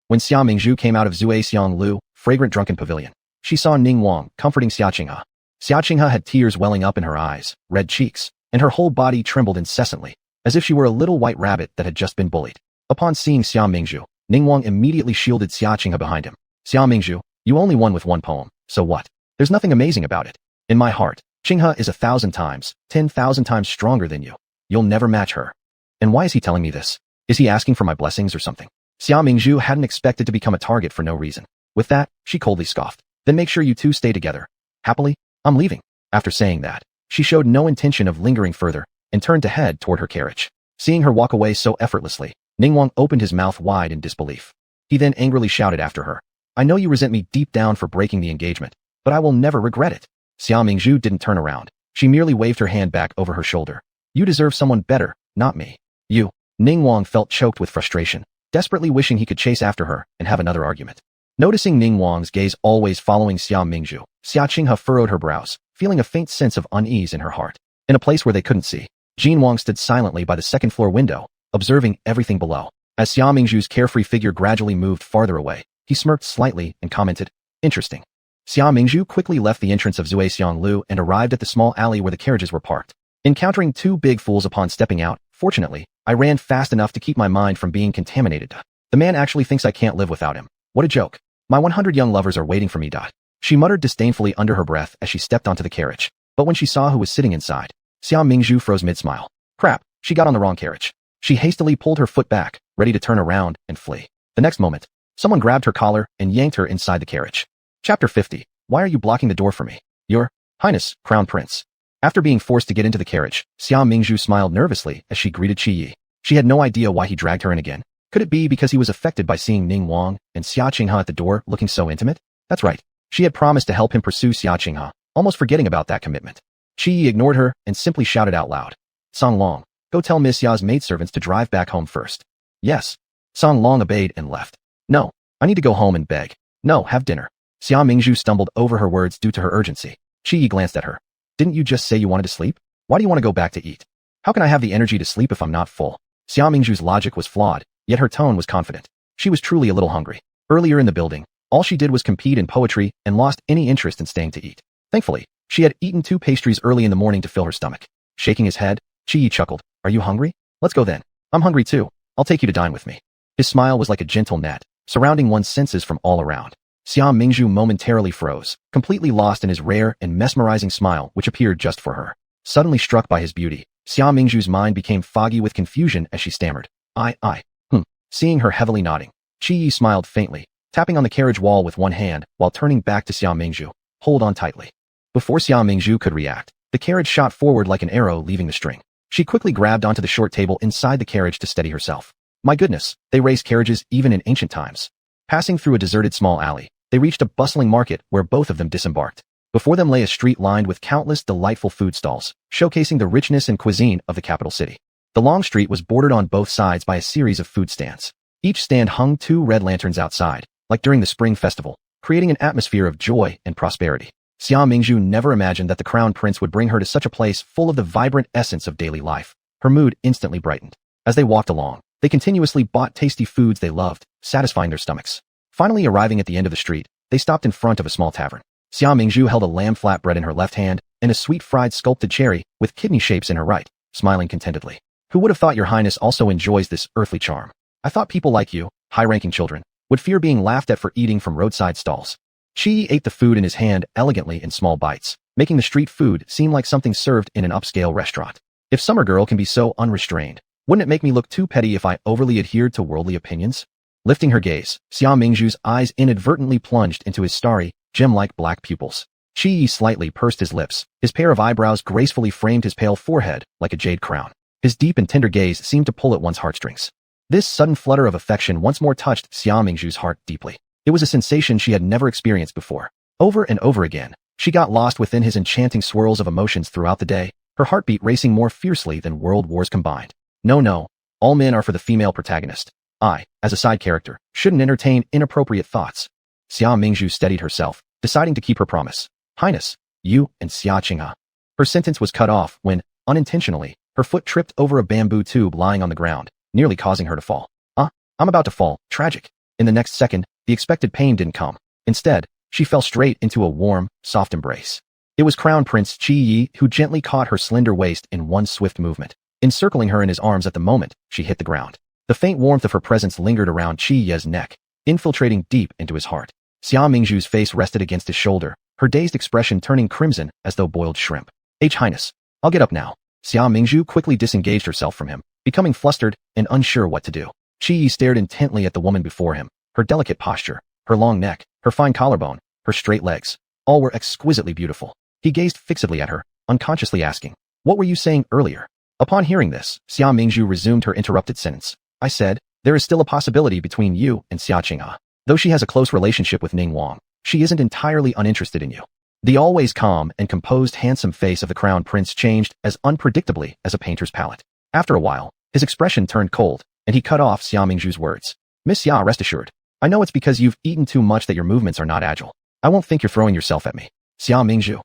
When Xia Mingzhu came out of Zhuexiang Lu, fragrant drunken pavilion, she saw Ning Wang comforting Xia Qinghe. Xia Qinghe had tears welling up in her eyes, red cheeks, and her whole body trembled incessantly, as if she were a little white rabbit that had just been bullied. Upon seeing Xia Mingzhu, Ning Wang immediately shielded Xia Qinghe behind him. Xia Mingzhu, you only won with one poem, so what? There's nothing amazing about it. In my heart, Qinghe is 1,000 times, 10,000 times stronger than you. You'll never match her. And why is he telling me this? Is he asking for my blessings or something? Xia Mingzhu hadn't expected to become a target for no reason. With that, she coldly scoffed. Then make sure you two stay together. Happily, I'm leaving. After saying that, she showed no intention of lingering further and turned to head toward her carriage. Seeing her walk away so effortlessly, Ning Wang opened his mouth wide in disbelief. He then angrily shouted after her. I know you resent me deep down for breaking the engagement, but I will never regret it. Xia Mingzhu didn't turn around. She merely waved her hand back over her shoulder. You deserve someone better, not me. You. Ning Wang felt choked with frustration, desperately wishing he could chase after her and have another argument. Noticing Ning Wang's gaze always following Xia Mingzhu, Xia Qinghe furrowed her brows, feeling a faint sense of unease in her heart. In a place where they couldn't see, Jin Wang stood silently by the second-floor window, observing everything below. As Xia Mingzhu's carefree figure gradually moved farther away, he smirked slightly and commented, interesting. Xia Mingzhu quickly left the entrance of Zhuexiang Lu and arrived at the small alley where the carriages were parked. Encountering two big fools upon stepping out, fortunately, I ran fast enough to keep my mind from being contaminated. The man actually thinks I can't live without him. What a joke. My 100 young lovers are waiting for me. She muttered disdainfully under her breath as she stepped onto the carriage. But when she saw who was sitting inside, Xia Mingzhu froze mid-smile. Crap, she got on the wrong carriage. She hastily pulled her foot back, ready to turn around and flee. The next moment, someone grabbed her collar and yanked her inside the carriage. Chapter 50. Why are you blocking the door for me? Your Highness, Crown Prince. After being forced to get into the carriage, Xia Mingzhu smiled nervously as she greeted Qi Yi. She had no idea why he dragged her in again. Could it be because he was affected by seeing Ning Wang and Xia Qinghe at the door looking so intimate? That's right. She had promised to help him pursue Xia Qinghe, almost forgetting about that commitment. Qi Yi ignored her and simply shouted out loud. Song Long, go tell Miss Ya's maidservants to drive back home first. Yes. Song Long obeyed and left. No, I need to go home and beg. No, have dinner. Xia Mingzhu stumbled over her words due to her urgency. Qi Yi glanced at her. Didn't you just say you wanted to sleep? Why do you want to go back to eat? How can I have the energy to sleep if I'm not full? Xia Mingzhu's logic was flawed, yet her tone was confident. She was truly a little hungry. Earlier in the building, all she did was compete in poetry and lost any interest in staying to eat. Thankfully, she had eaten 2 pastries early in the morning to fill her stomach. Shaking his head, Qi Yi chuckled. Are you hungry? Let's go then. I'm hungry too. I'll take you to dine with me. His smile was like a gentle net, surrounding one's senses from all around. Xia Mingzhu momentarily froze, completely lost in his rare and mesmerizing smile which appeared just for her. Suddenly struck by his beauty, Xia Mingzhu's mind became foggy with confusion as she stammered. Seeing her heavily nodding, Qi Yi smiled faintly, tapping on the carriage wall with one hand while turning back to Xia Mingzhu. Hold on tightly. Before Xia Mingzhu could react, the carriage shot forward like an arrow leaving the string. She quickly grabbed onto the short table inside the carriage to steady herself. My goodness, they raced carriages even in ancient times. Passing through a deserted small alley, they reached a bustling market where both of them disembarked. Before them lay a street lined with countless delightful food stalls, showcasing the richness and cuisine of the capital city. The long street was bordered on both sides by a series of food stands. Each stand hung 2 red lanterns outside, like during the spring festival, creating an atmosphere of joy and prosperity. Xia Mingzhu never imagined that the crown prince would bring her to such a place full of the vibrant essence of daily life. Her mood instantly brightened. As they walked along, they continuously bought tasty foods they loved, satisfying their stomachs. Finally arriving at the end of the street, they stopped in front of a small tavern. Xia Mingzhu held a lamb flatbread in her left hand and a sweet fried sculpted cherry with kidney shapes in her right, smiling contentedly. Who would have thought your highness also enjoys this earthly charm? I thought people like you, high-ranking children, would fear being laughed at for eating from roadside stalls. Qi ate the food in his hand elegantly in small bites, making the street food seem like something served in an upscale restaurant. If summer girl can be so unrestrained, wouldn't it make me look too petty if I overly adhered to worldly opinions? Lifting her gaze, Xia Mingzhu's eyes inadvertently plunged into his starry, gem-like black pupils. Qi slightly pursed his lips. His pair of eyebrows gracefully framed his pale forehead like a jade crown. His deep and tender gaze seemed to pull at one's heartstrings. This sudden flutter of affection once more touched Xia Mingzhu's heart deeply. It was a sensation she had never experienced before. Over and over again, she got lost within his enchanting swirls of emotions throughout the day, her heartbeat racing more fiercely than world wars combined. No, all men are for the female protagonist. I, as a side character, shouldn't entertain inappropriate thoughts. Xia Mingzhu steadied herself, deciding to keep her promise. Highness, you and Xia Qinghe. Her sentence was cut off when, unintentionally, her foot tripped over a bamboo tube lying on the ground, nearly causing her to fall. I'm about to fall. Tragic. In the next second, the expected pain didn't come. Instead, she fell straight into a warm, soft embrace. It was Crown Prince Qi Yi who gently caught her slender waist in one swift movement. Encircling her in his arms at the moment she hit the ground. The faint warmth of her presence lingered around Qi Yi's neck, infiltrating deep into his heart. Xia Mingzhu's face rested against his shoulder, her dazed expression turning crimson as though boiled shrimp. Highness, I'll get up now. Xia Mingzhu quickly disengaged herself from him, becoming flustered and unsure what to do. Qi Yi stared intently at the woman before him. Her delicate posture, her long neck, her fine collarbone, her straight legs, all were exquisitely beautiful. He gazed fixedly at her, unconsciously asking, "What were you saying earlier?" Upon hearing this, Xia Mingzhu resumed her interrupted sentence. I said, there is still a possibility between you and Xia Qinghe. Though she has a close relationship with Ning Wang, she isn't entirely uninterested in you. The always calm and composed handsome face of the crown prince changed as unpredictably as a painter's palette. After a while, his expression turned cold, and he cut off Xia Mingzhu's words. Miss Xia, rest assured. I know it's because you've eaten too much that your movements are not agile. I won't think you're throwing yourself at me. Xia Mingzhu.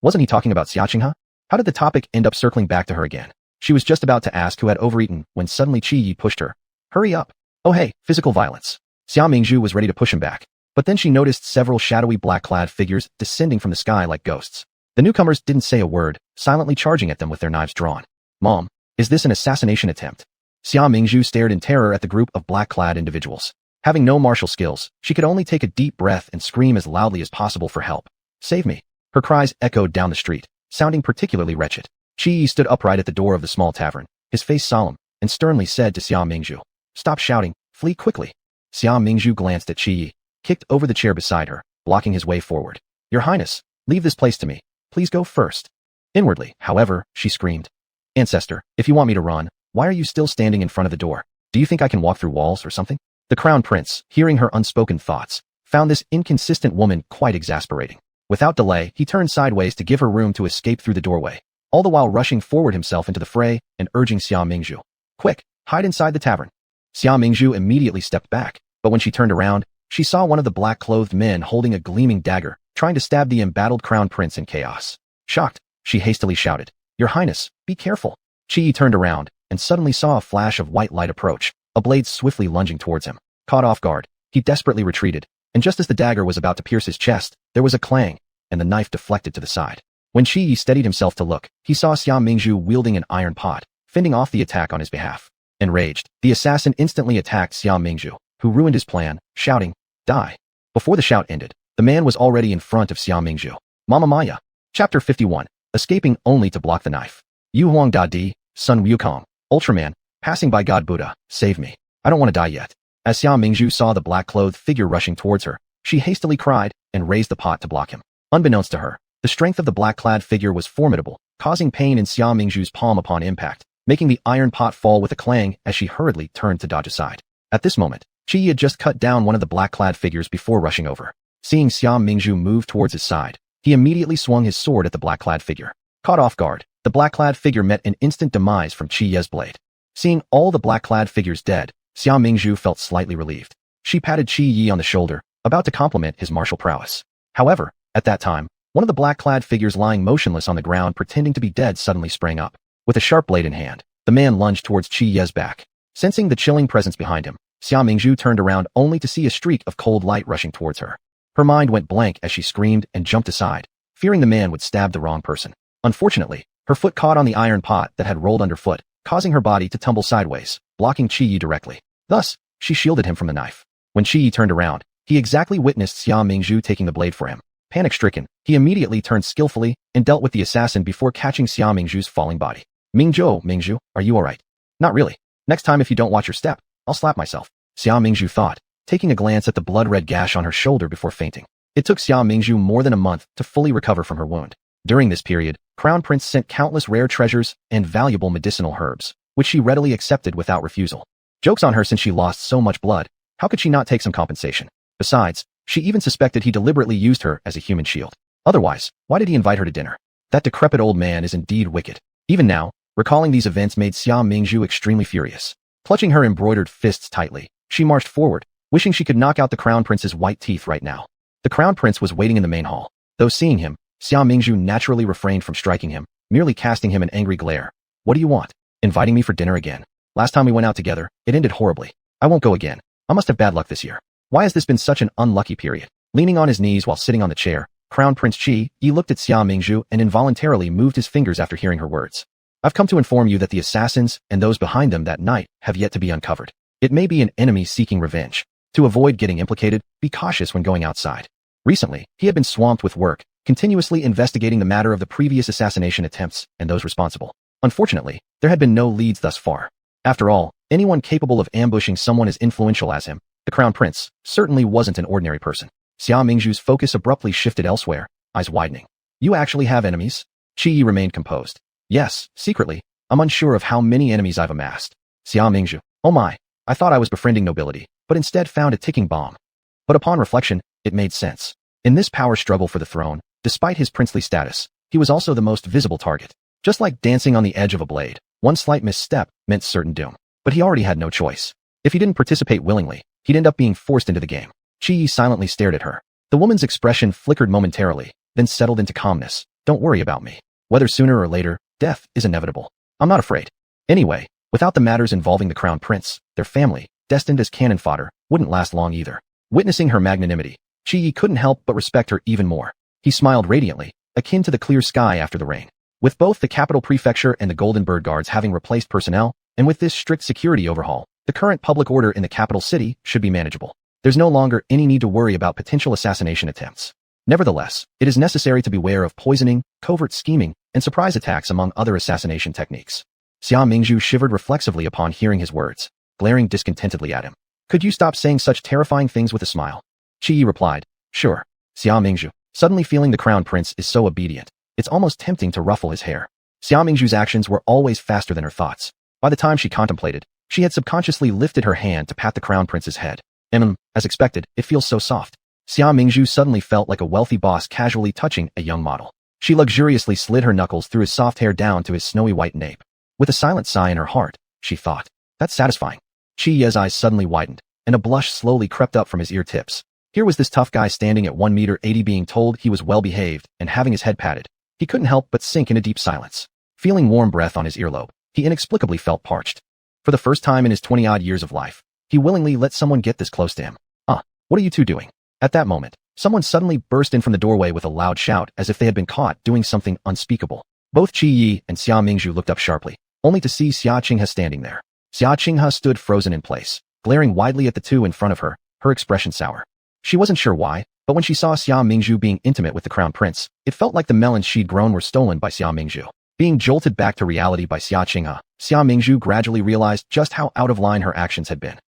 Wasn't he talking about Xia Qinghe? How did the topic end up circling back to her again? She was just about to ask who had overeaten when suddenly Qi Yi pushed her. Hurry up. Oh hey, physical violence. Xia Mingzhu was ready to push him back, but then she noticed several shadowy black-clad figures descending from the sky like ghosts. The newcomers didn't say a word, silently charging at them with their knives drawn. Mom, is this an assassination attempt? Xia Mingzhu stared in terror at the group of black-clad individuals. Having no martial skills, she could only take a deep breath and scream as loudly as possible for help. Save me. Her cries echoed down the street, sounding particularly wretched. Qi Yi stood upright at the door of the small tavern, his face solemn, and sternly said to Xia Mingzhu, "Stop shouting, flee quickly." Xia Mingzhu glanced at Qi Yi, kicked over the chair beside her, blocking his way forward. "Your Highness, leave this place to me. Please go first." Inwardly, however, she screamed, "Ancestor, if you want me to run, why are you still standing in front of the door? Do you think I can walk through walls or something?" The Crown Prince, hearing her unspoken thoughts, found this inconsistent woman quite exasperating. Without delay, he turned sideways to give her room to escape through the doorway, all the while rushing forward himself into the fray and urging Xia Mingzhu, "Quick, hide inside the tavern." Xia Mingzhu immediately stepped back, but when she turned around, she saw one of the black-clothed men holding a gleaming dagger, trying to stab the embattled Crown Prince in chaos. Shocked, she hastily shouted, "Your Highness, be careful." Qi Yi turned around and suddenly saw a flash of white light approach, a blade swiftly lunging towards him. Caught off guard, he desperately retreated, and just as the dagger was about to pierce his chest, there was a clang, and the knife deflected to the side. When Qi Yi steadied himself to look, he saw Xia Mingzhu wielding an iron pot, fending off the attack on his behalf. Enraged, the assassin instantly attacked Xia Mingzhu, who ruined his plan, shouting, "Die." Before the shout ended, the man was already in front of Xia Mingzhu. Mama Maya. Chapter 51. Escaping only to block the knife. Yu Huang Da Di, Sun Wukong, Ultraman, passing by God Buddha, save me. I don't want to die yet. As Xia Mingzhu saw the black-clothed figure rushing towards her, she hastily cried and raised the pot to block him. Unbeknownst to her, the strength of the black-clad figure was formidable, causing pain in Xia Mingzhu's palm upon impact, making the iron pot fall with a clang as she hurriedly turned to dodge aside. At this moment, Qi Yi had just cut down one of the black-clad figures before rushing over. Seeing Xia Mingzhu move towards his side, he immediately swung his sword at the black-clad figure. Caught off guard, the black-clad figure met an instant demise from Qi Yi's blade. Seeing all the black-clad figures dead, Xia Mingzhu felt slightly relieved. She patted Qi Yi on the shoulder, about to compliment his martial prowess. However, at that time, one of the black-clad figures lying motionless on the ground pretending to be dead suddenly sprang up. With a sharp blade in hand, the man lunged towards Qi Yi's back. Sensing the chilling presence behind him, Xia Mingzhu turned around only to see a streak of cold light rushing towards her. Her mind went blank as she screamed and jumped aside, fearing the man would stab the wrong person. Unfortunately, her foot caught on the iron pot that had rolled underfoot, causing her body to tumble sideways, blocking Qi Yi directly. Thus, she shielded him from the knife. When Qi Yi turned around, he exactly witnessed Xia Mingzhu taking the blade for him. Panic-stricken, he immediately turned skillfully and dealt with the assassin before catching Xia Mingzhu's falling body. Mingzhu, are you alright? Not really. Next time if you don't watch your step, I'll slap myself. Xia Mingzhu thought, taking a glance at the blood-red gash on her shoulder before fainting. It took Xia Mingzhu more than a month to fully recover from her wound. During this period, Crown Prince sent countless rare treasures and valuable medicinal herbs, which she readily accepted without refusal. Joke's on her since she lost so much blood. How could she not take some compensation? Besides, she even suspected he deliberately used her as a human shield. Otherwise, why did he invite her to dinner? That decrepit old man is indeed wicked. Even now, recalling these events made Xia Mingzhu extremely furious. Clutching her embroidered fists tightly, she marched forward, wishing she could knock out the Crown Prince's white teeth right now. The Crown Prince was waiting in the main hall. Though seeing him, Xia Mingzhu naturally refrained from striking him, merely casting him an angry glare. "What do you want? Inviting me for dinner again? Last time we went out together, it ended horribly. I won't go again. I must have bad luck this year. Why has this been such an unlucky period?" Leaning on his knees while sitting on the chair, Crown Prince Qi Yi looked at Xia Mingzhu and involuntarily moved his fingers after hearing her words. "I've come to inform you that the assassins and those behind them that night have yet to be uncovered. It may be an enemy seeking revenge. To avoid getting implicated, be cautious when going outside." Recently, he had been swamped with work, continuously investigating the matter of the previous assassination attempts and those responsible. Unfortunately, there had been no leads thus far. After all, anyone capable of ambushing someone as influential as him, the Crown Prince, certainly wasn't an ordinary person. Xia Mingzhu's focus abruptly shifted elsewhere, eyes widening. "You actually have enemies?" Qi Yi remained composed. "Yes, secretly. I'm unsure of how many enemies I've amassed." Xia Mingzhu, "Oh my, I thought I was befriending nobility, but instead found a ticking bomb." But upon reflection, it made sense. In this power struggle for the throne, despite his princely status, he was also the most visible target. Just like dancing on the edge of a blade, one slight misstep meant certain doom. But he already had no choice. If he didn't participate willingly, he'd end up being forced into the game. Qi Yi silently stared at her. The woman's expression flickered momentarily, then settled into calmness. "Don't worry about me. Whether sooner or later, death is inevitable. I'm not afraid. Anyway, without the matters involving the Crown Prince, their family, destined as cannon fodder, wouldn't last long either." Witnessing her magnanimity, Qi Yi couldn't help but respect her even more. He smiled radiantly, akin to the clear sky after the rain. With both the capital prefecture and the Golden Bird Guards having replaced personnel, and with this strict security overhaul, the current public order in the capital city should be manageable. There's no longer any need to worry about potential assassination attempts. Nevertheless, it is necessary to beware of poisoning, covert scheming, and surprise attacks among other assassination techniques. Xia Mingzhu shivered reflexively upon hearing his words, glaring discontentedly at him. Could you stop saying such terrifying things with a smile? Qi Yi replied, sure. Xia Mingzhu, suddenly feeling the crown prince is so obedient, it's almost tempting to ruffle his hair. Xia Mingzhu's actions were always faster than her thoughts. By the time she contemplated, she had subconsciously lifted her hand to pat the crown prince's head. As expected, it feels so soft. Xia Mingzhu suddenly felt like a wealthy boss casually touching a young model. She luxuriously slid her knuckles through his soft hair down to his snowy white nape. With a silent sigh in her heart, she thought, that's satisfying. Qi Yi's eyes suddenly widened, and a blush slowly crept up from his ear tips. Here was this tough guy standing at 1.80 meters being told he was well-behaved and having his head patted. He couldn't help but sink into deep silence. Feeling warm breath on his earlobe, he inexplicably felt parched. For the first time in his 20-odd years of life, he willingly let someone get this close to him. What are you two doing? At that moment, someone suddenly burst in from the doorway with a loud shout as if they had been caught doing something unspeakable. Both Qi Yi and Xia Mingzhu looked up sharply, only to see Xia Qinghe standing there. Xia Qinghe stood frozen in place, glaring widely at the two in front of her, her expression sour. She wasn't sure why, but when she saw Xia Mingzhu being intimate with the crown prince, it felt like the melons she'd grown were stolen by Xia Mingzhu. Being jolted back to reality by Xia Qinghe, Xia Mingzhu gradually realized just how out of line her actions had been.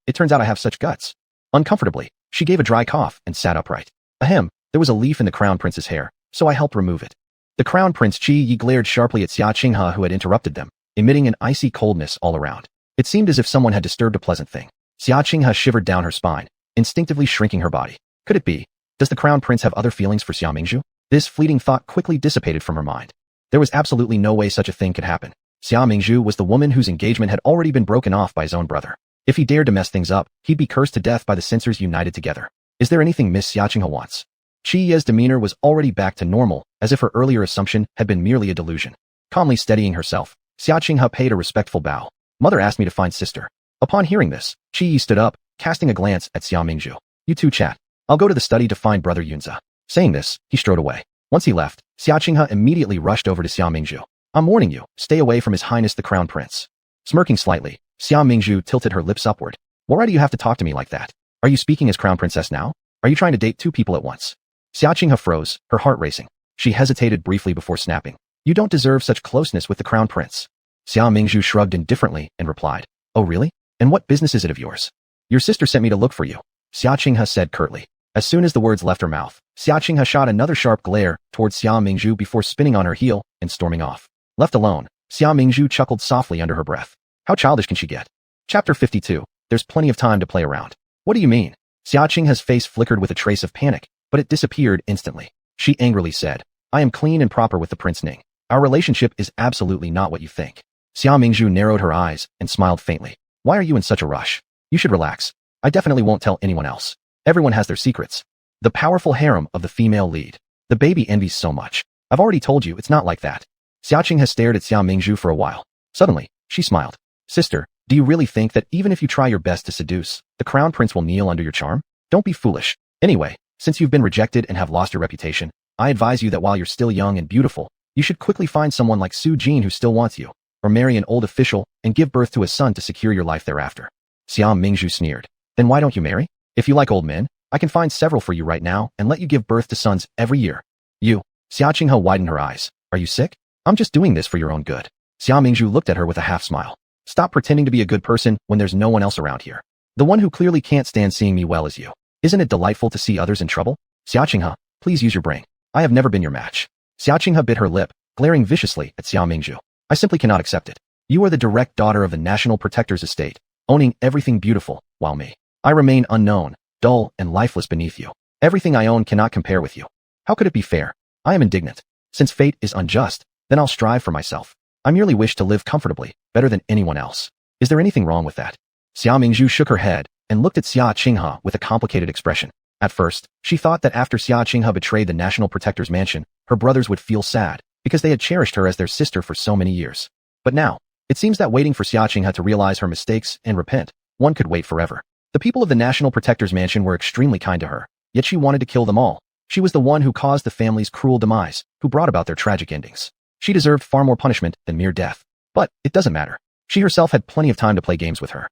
It turns out I have such guts. Uncomfortably, she gave a dry cough and sat upright. Ahem, there was a leaf in the crown prince's hair, so I helped remove it. The crown prince Qi Yi glared sharply at Xia Qinghe who had interrupted them, emitting an icy coldness all around. It seemed as if someone had disturbed a pleasant thing. Xia Qinghe shivered down her spine, instinctively shrinking her body. Could it be? Does the crown prince have other feelings for Xia Mingzhu? This fleeting thought quickly dissipated from her mind. There was absolutely no way such a thing could happen. Xia Mingzhu was the woman whose engagement had already been broken off by his own brother. If he dared to mess things up, he'd be cursed to death by the censors united together. Is there anything Miss Xia Qinghe wants? Qi Yi's demeanor was already back to normal, as if her earlier assumption had been merely a delusion. Calmly steadying herself, Xia Qinghe paid a respectful bow. Mother asked me to find sister. Upon hearing this, Qi Yi stood up, casting a glance at Xia Mingzhu. You two chat. I'll go to the study to find brother Yunze. Saying this, he strode away. Once he left, Xia Qinghe immediately rushed over to Xia Mingzhu. I'm warning you, stay away from His Highness the Crown Prince. Smirking slightly, Xia Mingzhu tilted her lips upward. Why do you have to talk to me like that? Are you speaking as Crown Princess now? Are you trying to date two people at once? Xia Qinghe froze, her heart racing. She hesitated briefly before snapping. You don't deserve such closeness with the Crown Prince. Xia Mingzhu shrugged indifferently and replied. Oh really? And what business is it of yours? Your sister sent me to look for you. Xia Qinghe said curtly. As soon as the words left her mouth, Xia Qinghe shot another sharp glare towards Xia Mingzhu before spinning on her heel and storming off. Left alone, Xia Mingzhu chuckled softly under her breath. How childish can she get? Chapter 52. There's plenty of time to play around. What do you mean? Xia Qinghe's face flickered with a trace of panic, but it disappeared instantly. She angrily said, I am clean and proper with the Prince Ning. Our relationship is absolutely not what you think. Xia Mingzhu narrowed her eyes and smiled faintly. Why are you in such a rush? You should relax. I definitely won't tell anyone else. Everyone has their secrets. The powerful harem of the female lead. The baby envies so much. I've already told you it's not like that. Xia Qinghe stared at Xia Mingzhu for a while. Suddenly, she smiled. Sister, do you really think that even if you try your best to seduce, the crown prince will kneel under your charm? Don't be foolish. Anyway, since you've been rejected and have lost your reputation, I advise you that while you're still young and beautiful, you should quickly find someone like Su Jin who still wants you, or marry an old official and give birth to a son to secure your life thereafter. Xia Mingzhu sneered. Then why don't you marry? If you like old men, I can find several for you right now and let you give birth to sons every year. You. Xia Qinghe widened her eyes. Are you sick? I'm just doing this for your own good. Xia Mingzhu looked at her with a half smile. Stop pretending to be a good person when there's no one else around here. The one who clearly can't stand seeing me well is you. Isn't it delightful to see others in trouble? Xia Qinghe, please use your brain. I have never been your match. Xia Qinghe bit her lip, glaring viciously at Xia Mingzhu. I simply cannot accept it. You are the direct daughter of the National Protector's estate, owning everything beautiful, while me, I remain unknown, dull, and lifeless beneath you. Everything I own cannot compare with you. How could it be fair? I am indignant. Since fate is unjust, then I'll strive for myself. I merely wish to live comfortably, better than anyone else. Is there anything wrong with that? Xia Mingzhu shook her head and looked at Xia Qinghe with a complicated expression. At first, she thought that after Xia Qinghe betrayed the National Protector's mansion, her brothers would feel sad, because they had cherished her as their sister for so many years. But now, it seems that waiting for Xia Qinghe to realize her mistakes and repent, one could wait forever. The people of the National Protector's mansion were extremely kind to her, yet she wanted to kill them all. She was the one who caused the family's cruel demise, who brought about their tragic endings. She deserved far more punishment than mere death. But it doesn't matter. She herself had plenty of time to play games with her.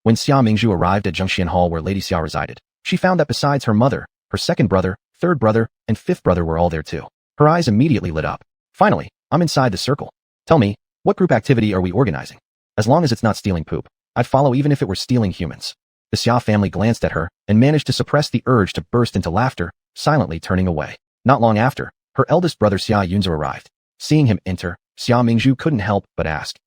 When Xia Mingzhu arrived at Zhengxian Hall where Lady Xia resided, she found that besides her mother, her second brother, third brother, and fifth brother were all there too. Her eyes immediately lit up. Finally, I'm inside the circle. Tell me, what group activity are we organizing? As long as it's not stealing poop, I'd follow even if it were stealing humans. The Xia family glanced at her and managed to suppress the urge to burst into laughter, silently turning away. Not long after, her eldest brother Xia Yunzi arrived. Seeing him enter, Xia Mingzhu couldn't help but ask,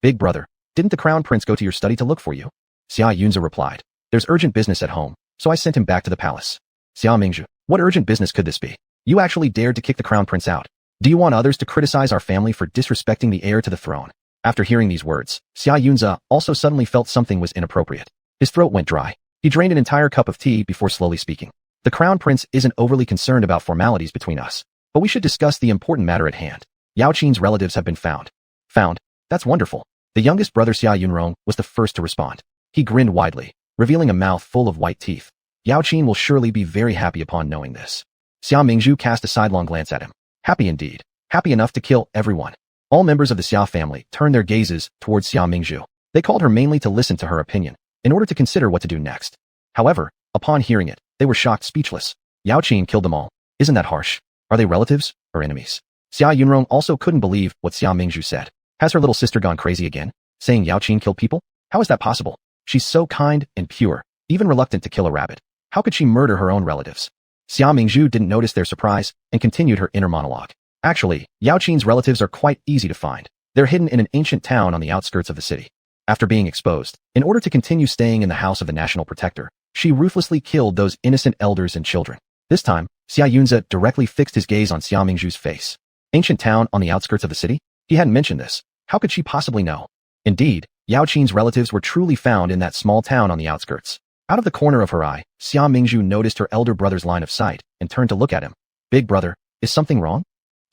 big brother, didn't the crown prince go to your study to look for you? Xia Yunzi replied, there's urgent business at home, so I sent him back to the palace. Xia Mingzhu, what urgent business could this be? You actually dared to kick the crown prince out. Do you want others to criticize our family for disrespecting the heir to the throne? After hearing these words, Xia Yunzi also suddenly felt something was inappropriate. His throat went dry. He drained an entire cup of tea before slowly speaking. The crown prince isn't overly concerned about formalities between us, but we should discuss the important matter at hand. Yao Qin's relatives have been found. Found? That's wonderful. The youngest brother Xia Yunrong was the first to respond. He grinned widely, revealing a mouth full of white teeth. Yao Qin will surely be very happy upon knowing this. Xia Mingzhu cast a sidelong glance at him. Happy indeed. Happy enough to kill everyone. All members of the Xia family turned their gazes towards Xia Mingzhu. They called her mainly to listen to her opinion, in order to consider what to do next. However, upon hearing it, they were shocked speechless. Yao Qin killed them all. Isn't that harsh? Are they relatives or enemies? Xia Yunrong also couldn't believe what Xia Mingzhu said. Has her little sister gone crazy again? Saying Yao Qin killed people? How is that possible? She's so kind and pure, even reluctant to kill a rabbit. How could she murder her own relatives? Xia Mingzhu didn't notice their surprise and continued her inner monologue. Actually, Yao Qin's relatives are quite easy to find. They're hidden in an ancient town on the outskirts of the city. After being exposed, in order to continue staying in the house of the national protector, she ruthlessly killed those innocent elders and children. This time, Xia Yunzi directly fixed his gaze on Xia Mingzhu's face. Ancient town on the outskirts of the city? He hadn't mentioned this. How could she possibly know? Indeed, Yao Qin's relatives were truly found in that small town on the outskirts. Out of the corner of her eye, Xia Mingzhu noticed her elder brother's line of sight and turned to look at him. Big brother, is something wrong?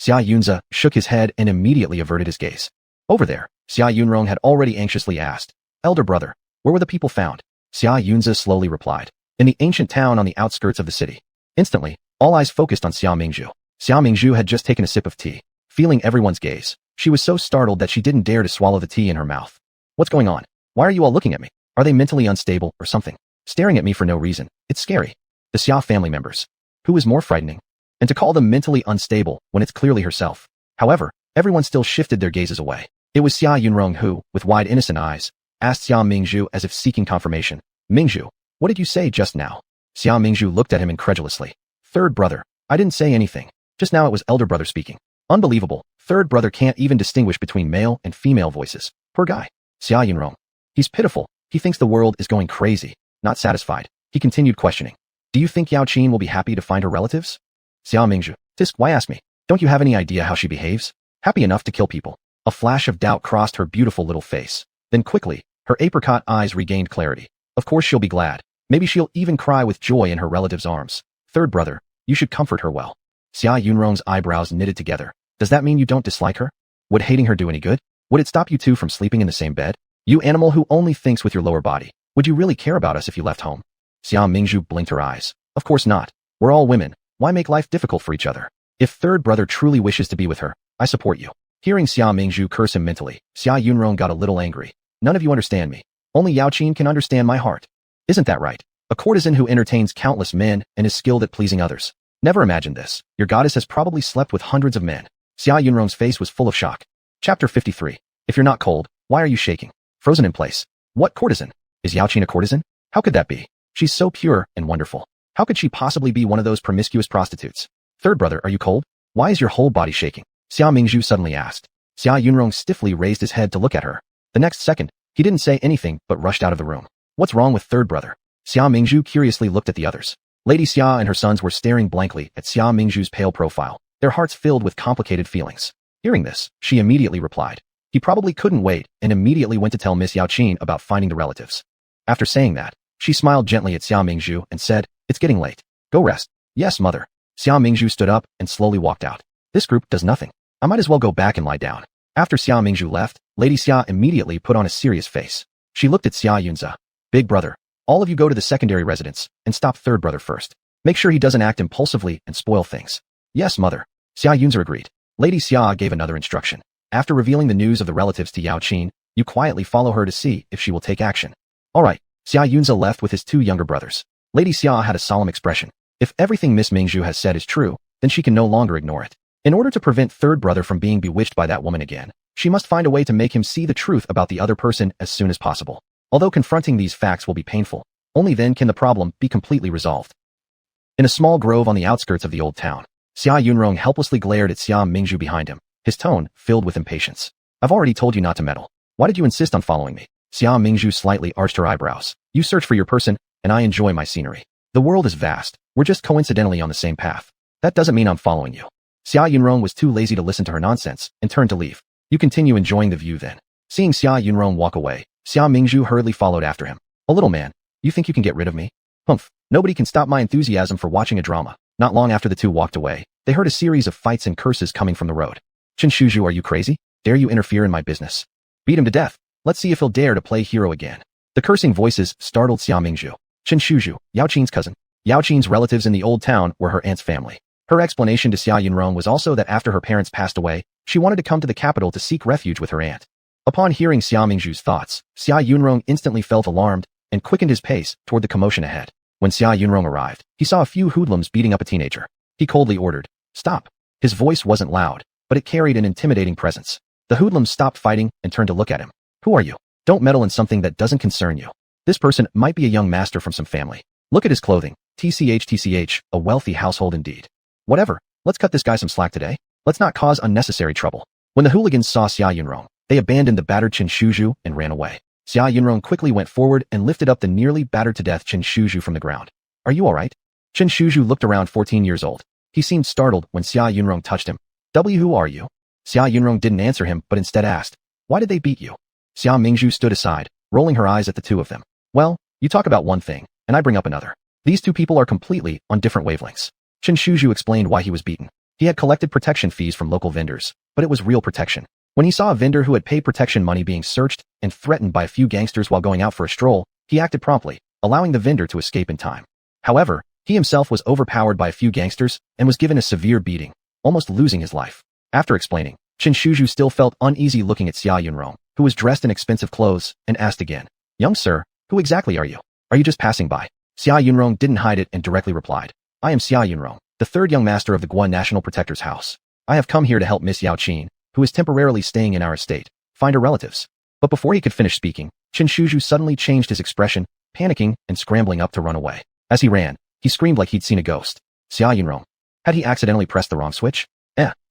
Xia Yunzi shook his head and immediately averted his gaze. Over there, Xia Yunrong had already anxiously asked, elder brother, where were the people found? Xia Yunzi slowly replied, in the ancient town on the outskirts of the city. Instantly, all eyes focused on Xia Mingzhu. Xia Mingzhu had just taken a sip of tea. Feeling everyone's gaze, she was so startled that she didn't dare to swallow the tea in her mouth. What's going on? Why are you all looking at me? Are they mentally unstable or something? Staring at me for no reason. It's scary. The Xia family members. Who is more frightening? And to call them mentally unstable when it's clearly herself. However, everyone still shifted their gazes away. It was Xia Yunrong who, with wide innocent eyes, asked Xia Mingzhu as if seeking confirmation. Mingzhu, what did you say just now? Xia Mingzhu looked at him incredulously. Third brother, I didn't say anything. Just now it was elder brother speaking. Unbelievable. Third brother can't even distinguish between male and female voices. Poor guy. Xia Yunrong. He's pitiful. He thinks the world is going crazy. Not satisfied, he continued questioning. Do you think Yao Qin will be happy to find her relatives? Xia Mingzhu. Tisk, why ask me? Don't you have any idea how she behaves? Happy enough to kill people. A flash of doubt crossed her beautiful little face. Then quickly, her apricot eyes regained clarity. Of course she'll be glad. Maybe she'll even cry with joy in her relative's arms. Third brother, you should comfort her well. Xia Yunrong's eyebrows knitted together. Does that mean you don't dislike her? Would hating her do any good? Would it stop you two from sleeping in the same bed? You animal who only thinks with your lower body. Would you really care about us if you left home? Xia Mingzhu blinked her eyes. Of course not. We're all women. Why make life difficult for each other? If third brother truly wishes to be with her, I support you. Hearing Xia Mingzhu curse him mentally, Xia Yunrong got a little angry. None of you understand me. Only Yao Qin can understand my heart. Isn't that right? A courtesan who entertains countless men and is skilled at pleasing others. Never imagined this. Your goddess has probably slept with hundreds of men. Xia Yunrong's face was full of shock. Chapter 53. If you're not cold, why are you shaking? Frozen in place. What courtesan? Is Yao Qin a courtesan? How could that be? She's so pure and wonderful. How could she possibly be one of those promiscuous prostitutes? Third brother, are you cold? Why is your whole body shaking? Xia Mingzhu suddenly asked. Xia Yunrong stiffly raised his head to look at her. The next second, he didn't say anything but rushed out of the room. What's wrong with third brother? Xia Mingzhu curiously looked at the others. Lady Xia and her sons were staring blankly at Xia Mingzhu's pale profile, their hearts filled with complicated feelings. Hearing this, she immediately replied. He probably couldn't wait and immediately went to tell Miss Yao Qin about finding the relatives. After saying that, she smiled gently at Xia Mingzhu and said, it's getting late. Go rest. Yes, mother. Xia Mingzhu stood up and slowly walked out. This group does nothing. I might as well go back and lie down. After Xia Mingzhu left, Lady Xia immediately put on a serious face. She looked at Xia Yunzi. Big brother, all of you go to the secondary residence and stop third brother first. Make sure he doesn't act impulsively and spoil things. Yes, mother. Xia Yunzi agreed. Lady Xia gave another instruction. After revealing the news of the relatives to Yao Qin, You quietly follow her to see if she will take action. Alright, Xia Yunze left with his two younger brothers. Lady Xia had a solemn expression. If everything Miss Mingzhu has said is true, then she can no longer ignore it. In order to prevent third brother from being bewitched by that woman again, she must find a way to make him see the truth about the other person as soon as possible. Although confronting these facts will be painful, only then can the problem be completely resolved. In a small grove on the outskirts of the old town, Xia Yunrong helplessly glared at Xia Mingzhu behind him, his tone filled with impatience. I've already told you not to meddle. Why did you insist on following me? Xia Mingzhu slightly arched her eyebrows. You search for your person, and I enjoy my scenery. The world is vast. We're just coincidentally on the same path. That doesn't mean I'm following you. Xia Yunrong was too lazy to listen to her nonsense and turned to leave. You continue enjoying the view then. Seeing Xia Yunrong walk away, Xia Mingzhu hurriedly followed after him. A little man, you think you can get rid of me? Humph, nobody can stop my enthusiasm for watching a drama. Not long after the two walked away, they heard a series of fights and curses coming from the road. Chen Shuzhu, are you crazy? Dare you interfere in my business? Beat him to death. Let's see if he'll dare to play hero again. The cursing voices startled Xia Mingzhu. Chen Shuzhu, Yao Qin's cousin. Yao Qin's relatives in the old town were her aunt's family. Her explanation to Xia Yunrong was also that after her parents passed away, she wanted to come to the capital to seek refuge with her aunt. Upon hearing Xia Mingzhu's thoughts, Xia Yunrong instantly felt alarmed and quickened his pace toward the commotion ahead. When Xia Yunrong arrived, he saw a few hoodlums beating up a teenager. He coldly ordered, "Stop." His voice wasn't loud, but it carried an intimidating presence. The hoodlums stopped fighting and turned to look at him. Who are you? Don't meddle in something that doesn't concern you. This person might be a young master from some family. Look at his clothing. TCH, a wealthy household indeed. Whatever, let's cut this guy some slack today. Let's not cause unnecessary trouble. When the hooligans saw Xia Yunrong, they abandoned the battered Chen Shuzhu and ran away. Xia Yunrong quickly went forward and lifted up the nearly battered to death Chen Shuzhu from the ground. Are you alright? Chen Shuzhu looked around 14 years old. He seemed startled when Xia Yunrong touched him. Who are you? Xia Yunrong didn't answer him but instead asked, why did they beat you? Xia Mingzhu stood aside, rolling her eyes at the two of them. Well, you talk about one thing, and I bring up another. These two people are completely on different wavelengths. Chen Shuzhu explained why he was beaten. He had collected protection fees from local vendors, but it was real protection. When he saw a vendor who had paid protection money being searched and threatened by a few gangsters while going out for a stroll, he acted promptly, allowing the vendor to escape in time. However, he himself was overpowered by a few gangsters and was given a severe beating, almost losing his life. After explaining, Chen Shuzhu still felt uneasy looking at Xia Yunrong, who was dressed in expensive clothes, and asked again, young sir, who exactly are you? Are you just passing by? Xia Yunrong didn't hide it and directly replied, I am Xia Yunrong, the third young master of the Guan National Protector's house. I have come here to help Miss Yao Qin, who is temporarily staying in our estate, find her relatives. But before he could finish speaking, Chen Shuzhu suddenly changed his expression, panicking and scrambling up to run away. As he ran, he screamed like he'd seen a ghost. Xia Yunrong. Had he accidentally pressed the wrong switch?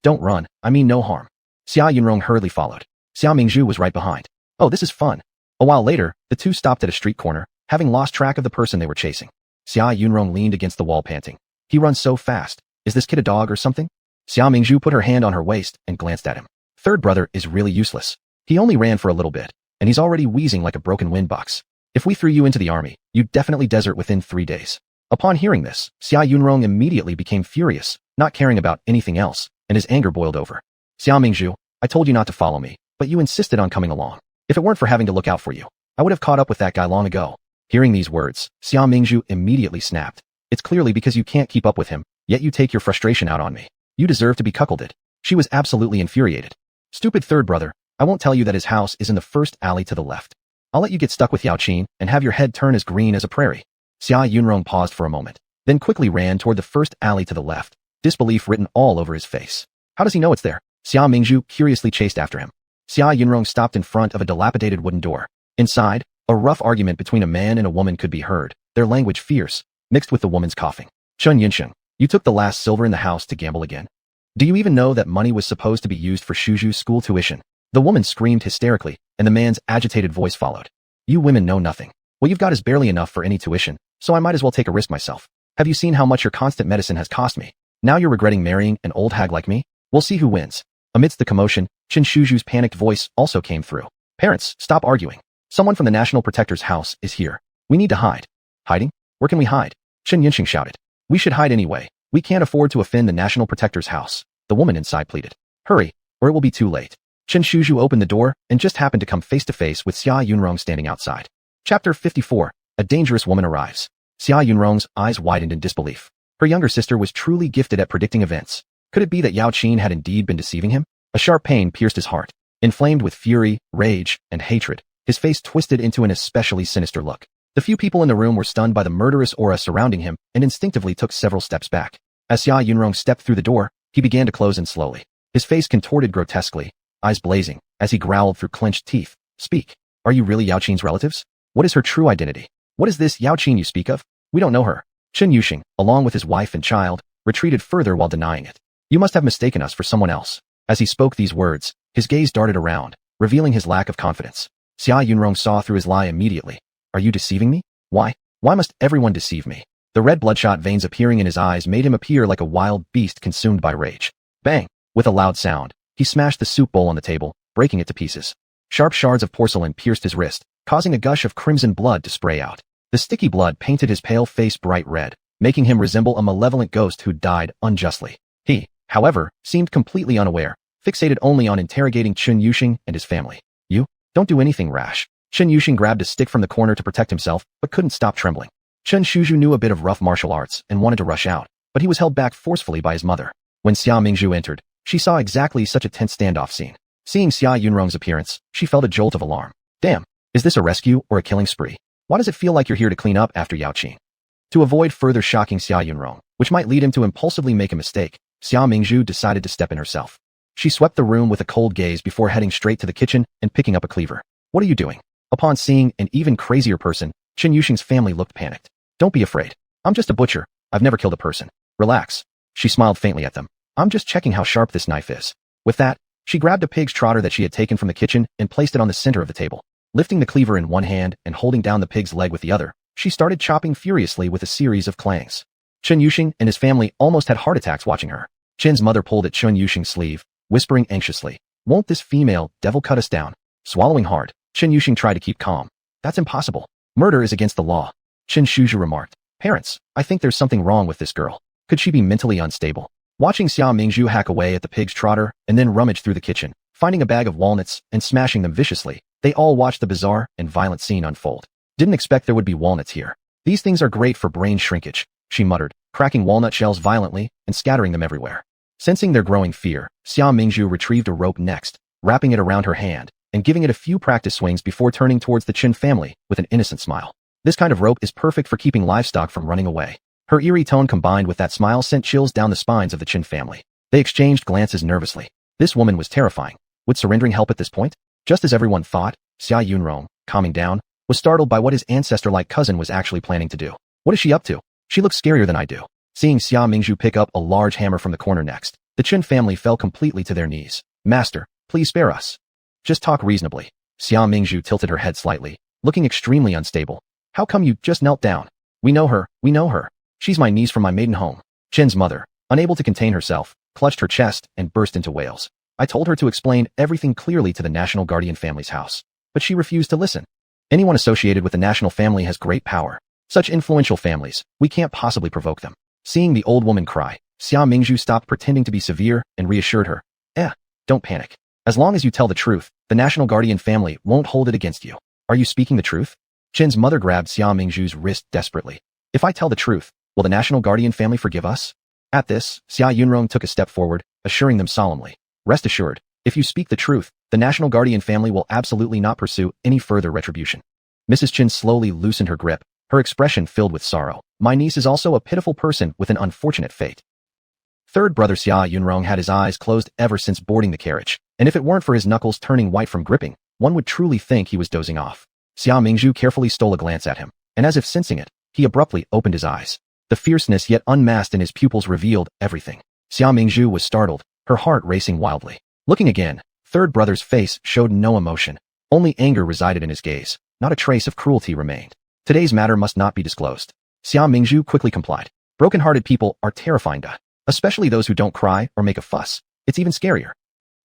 Don't run, I mean no harm. Xia Yunrong hurriedly followed. Xia Mingzhu was right behind. Oh, this is fun. A while later, the two stopped at a street corner, having lost track of the person they were chasing. Xia Yunrong leaned against the wall panting. He runs so fast. Is this kid a dog or something? Xia Mingzhu put her hand on her waist and glanced at him. Third brother is really useless. He only ran for a little bit, and he's already wheezing like a broken wind box. If we threw you into the army, you'd definitely desert within 3 days. Upon hearing this, Xia Yunrong immediately became furious, not caring about anything else, and his anger boiled over. Xia Mingzhu, I told you not to follow me, but you insisted on coming along. If it weren't for having to look out for you, I would have caught up with that guy long ago. Hearing these words, Xia Mingzhu immediately snapped. It's clearly because you can't keep up with him, yet you take your frustration out on me. You deserve to be cuckolded. She was absolutely infuriated. Stupid third brother, I won't tell you that his house is in the first alley to the left. I'll let you get stuck with Yao Qin and have your head turn as green as a prairie. Xia Yunrong paused for a moment, then quickly ran toward the first alley to the left, disbelief written all over his face. How does he know it's there? Xia Mingzhu curiously chased after him. Xia Yunrong stopped in front of a dilapidated wooden door. Inside, a rough argument between a man and a woman could be heard, their language fierce, mixed with the woman's coughing. Chun Yinsheng, you took the last silver in the house to gamble again. Do you even know that money was supposed to be used for Shuzhu's school tuition? The woman screamed hysterically, and the man's agitated voice followed. You women know nothing. What you've got is barely enough for any tuition, so I might as well take a risk myself. Have you seen how much your constant medicine has cost me? Now you're regretting marrying an old hag like me? We'll see who wins. Amidst the commotion, Chen Shuzhu's panicked voice also came through. Parents, stop arguing. Someone from the National Protector's house is here. We need to hide. Hiding? Where can we hide? Chen Yinsheng shouted. We should hide anyway. We can't afford to offend the National Protector's house. The woman inside pleaded. Hurry, or it will be too late. Chen Shuzhu opened the door and just happened to come face to face with Xia Yunrong standing outside. Chapter 54. A dangerous woman arrives. Xia Yunrong's eyes widened in disbelief. Her younger sister was truly gifted at predicting events. Could it be that Yao Qin had indeed been deceiving him? A sharp pain pierced his heart. Inflamed with fury, rage, and hatred, his face twisted into an especially sinister look. The few people in the room were stunned by the murderous aura surrounding him and instinctively took several steps back. As Xia Yunrong stepped through the door, he began to close in slowly. His face contorted grotesquely, eyes blazing, as he growled through clenched teeth. Speak. Are you really Yao Qin's relatives? What is her true identity? What is this Yao Qin you speak of? We don't know her. Chen Yuxing, along with his wife and child, retreated further while denying it. You must have mistaken us for someone else. As he spoke these words, his gaze darted around, revealing his lack of confidence. Xia Yunrong saw through his lie immediately. Are you deceiving me? Why? Why must everyone deceive me? The red bloodshot veins appearing in his eyes made him appear like a wild beast consumed by rage. Bang! With a loud sound, he smashed the soup bowl on the table, breaking it to pieces. Sharp shards of porcelain pierced his wrist, causing a gush of crimson blood to spray out. The sticky blood painted his pale face bright red, making him resemble a malevolent ghost who died unjustly. He, however, seemed completely unaware, fixated only on interrogating Chen Yuxing and his family. You? Don't do anything rash. Chen Yuxing grabbed a stick from the corner to protect himself, but couldn't stop trembling. Chen Shuzhu knew a bit of rough martial arts and wanted to rush out, but he was held back forcefully by his mother. When Xia Mingzhu entered, she saw exactly such a tense standoff scene. Seeing Xia Yunrong's appearance, she felt a jolt of alarm. Damn, is this a rescue or a killing spree? Why does it feel like you're here to clean up after Yao Qin? To avoid further shocking Xia Yunrong, which might lead him to impulsively make a mistake, Xia Mingzhu decided to step in herself. She swept the room with a cold gaze before heading straight to the kitchen and picking up a cleaver. What are you doing? Upon seeing an even crazier person, Chen Yuxing's family looked panicked. Don't be afraid. I'm just a butcher. I've never killed a person. Relax. She smiled faintly at them. I'm just checking how sharp this knife is. With that, she grabbed a pig's trotter that she had taken from the kitchen and placed it on the center of the table. Lifting the cleaver in one hand and holding down the pig's leg with the other, she started chopping furiously with a series of clangs. Chen Yuxing and his family almost had heart attacks watching her. Chen's mother pulled at Chen Yuxing's sleeve, whispering anxiously, "Won't this female devil cut us down?" Swallowing hard, Chen Yuxing tried to keep calm. That's impossible. Murder is against the law. Chen Shuzhu remarked. Parents, I think there's something wrong with this girl. Could she be mentally unstable? Watching Xia Mingzhu hack away at the pig's trotter and then rummage through the kitchen, finding a bag of walnuts and smashing them viciously, they all watched the bizarre and violent scene unfold. Didn't expect there would be walnuts here. These things are great for brain shrinkage, she muttered, cracking walnut shells violently and scattering them everywhere. Sensing their growing fear, Xia Mingzhu retrieved a rope next, wrapping it around her hand and giving it a few practice swings before turning towards the Chen family with an innocent smile. This kind of rope is perfect for keeping livestock from running away. Her eerie tone combined with that smile sent chills down the spines of the Chen family. They exchanged glances nervously. This woman was terrifying. Would surrendering help at this point? Just as everyone thought, Xia Yunrong, calming down, was startled by what his ancestor-like cousin was actually planning to do. What is she up to? She looks scarier than I do. Seeing Xia Mingzhu pick up a large hammer from the corner next, the Chen family fell completely to their knees. Master, please spare us. Just talk reasonably. Xia Mingzhu tilted her head slightly, looking extremely unstable. How come you just knelt down? We know her. She's my niece from my maiden home. Chen's mother, unable to contain herself, clutched her chest and burst into wails. I told her to explain everything clearly to the National Guardian family's house, but she refused to listen. Anyone associated with the national family has great power. Such influential families, we can't possibly provoke them. Seeing the old woman cry, Xia Mingzhu stopped pretending to be severe and reassured her. Don't panic. As long as you tell the truth, the National Guardian family won't hold it against you. Are you speaking the truth? Chen's mother grabbed Xia Mingzhu's wrist desperately. If I tell the truth, will the National Guardian family forgive us? At this, Xia Yunrong took a step forward, assuring them solemnly. Rest assured, if you speak the truth, the National Guardian family will absolutely not pursue any further retribution. Mrs. Chen slowly loosened her grip, her expression filled with sorrow. My niece is also a pitiful person with an unfortunate fate. Third brother Xia Yunrong had his eyes closed ever since boarding the carriage, and if it weren't for his knuckles turning white from gripping, one would truly think he was dozing off. Xia Mingzhu carefully stole a glance at him, and as if sensing it, he abruptly opened his eyes. The fierceness yet unmasked in his pupils revealed everything. Xia Mingzhu was startled, her heart racing wildly. Looking again, third brother's face showed no emotion. Only anger resided in his gaze. Not a trace of cruelty remained. Today's matter must not be disclosed. Xia Mingzhu quickly complied. Broken-hearted people are terrifying to, especially those who don't cry or make a fuss. It's even scarier.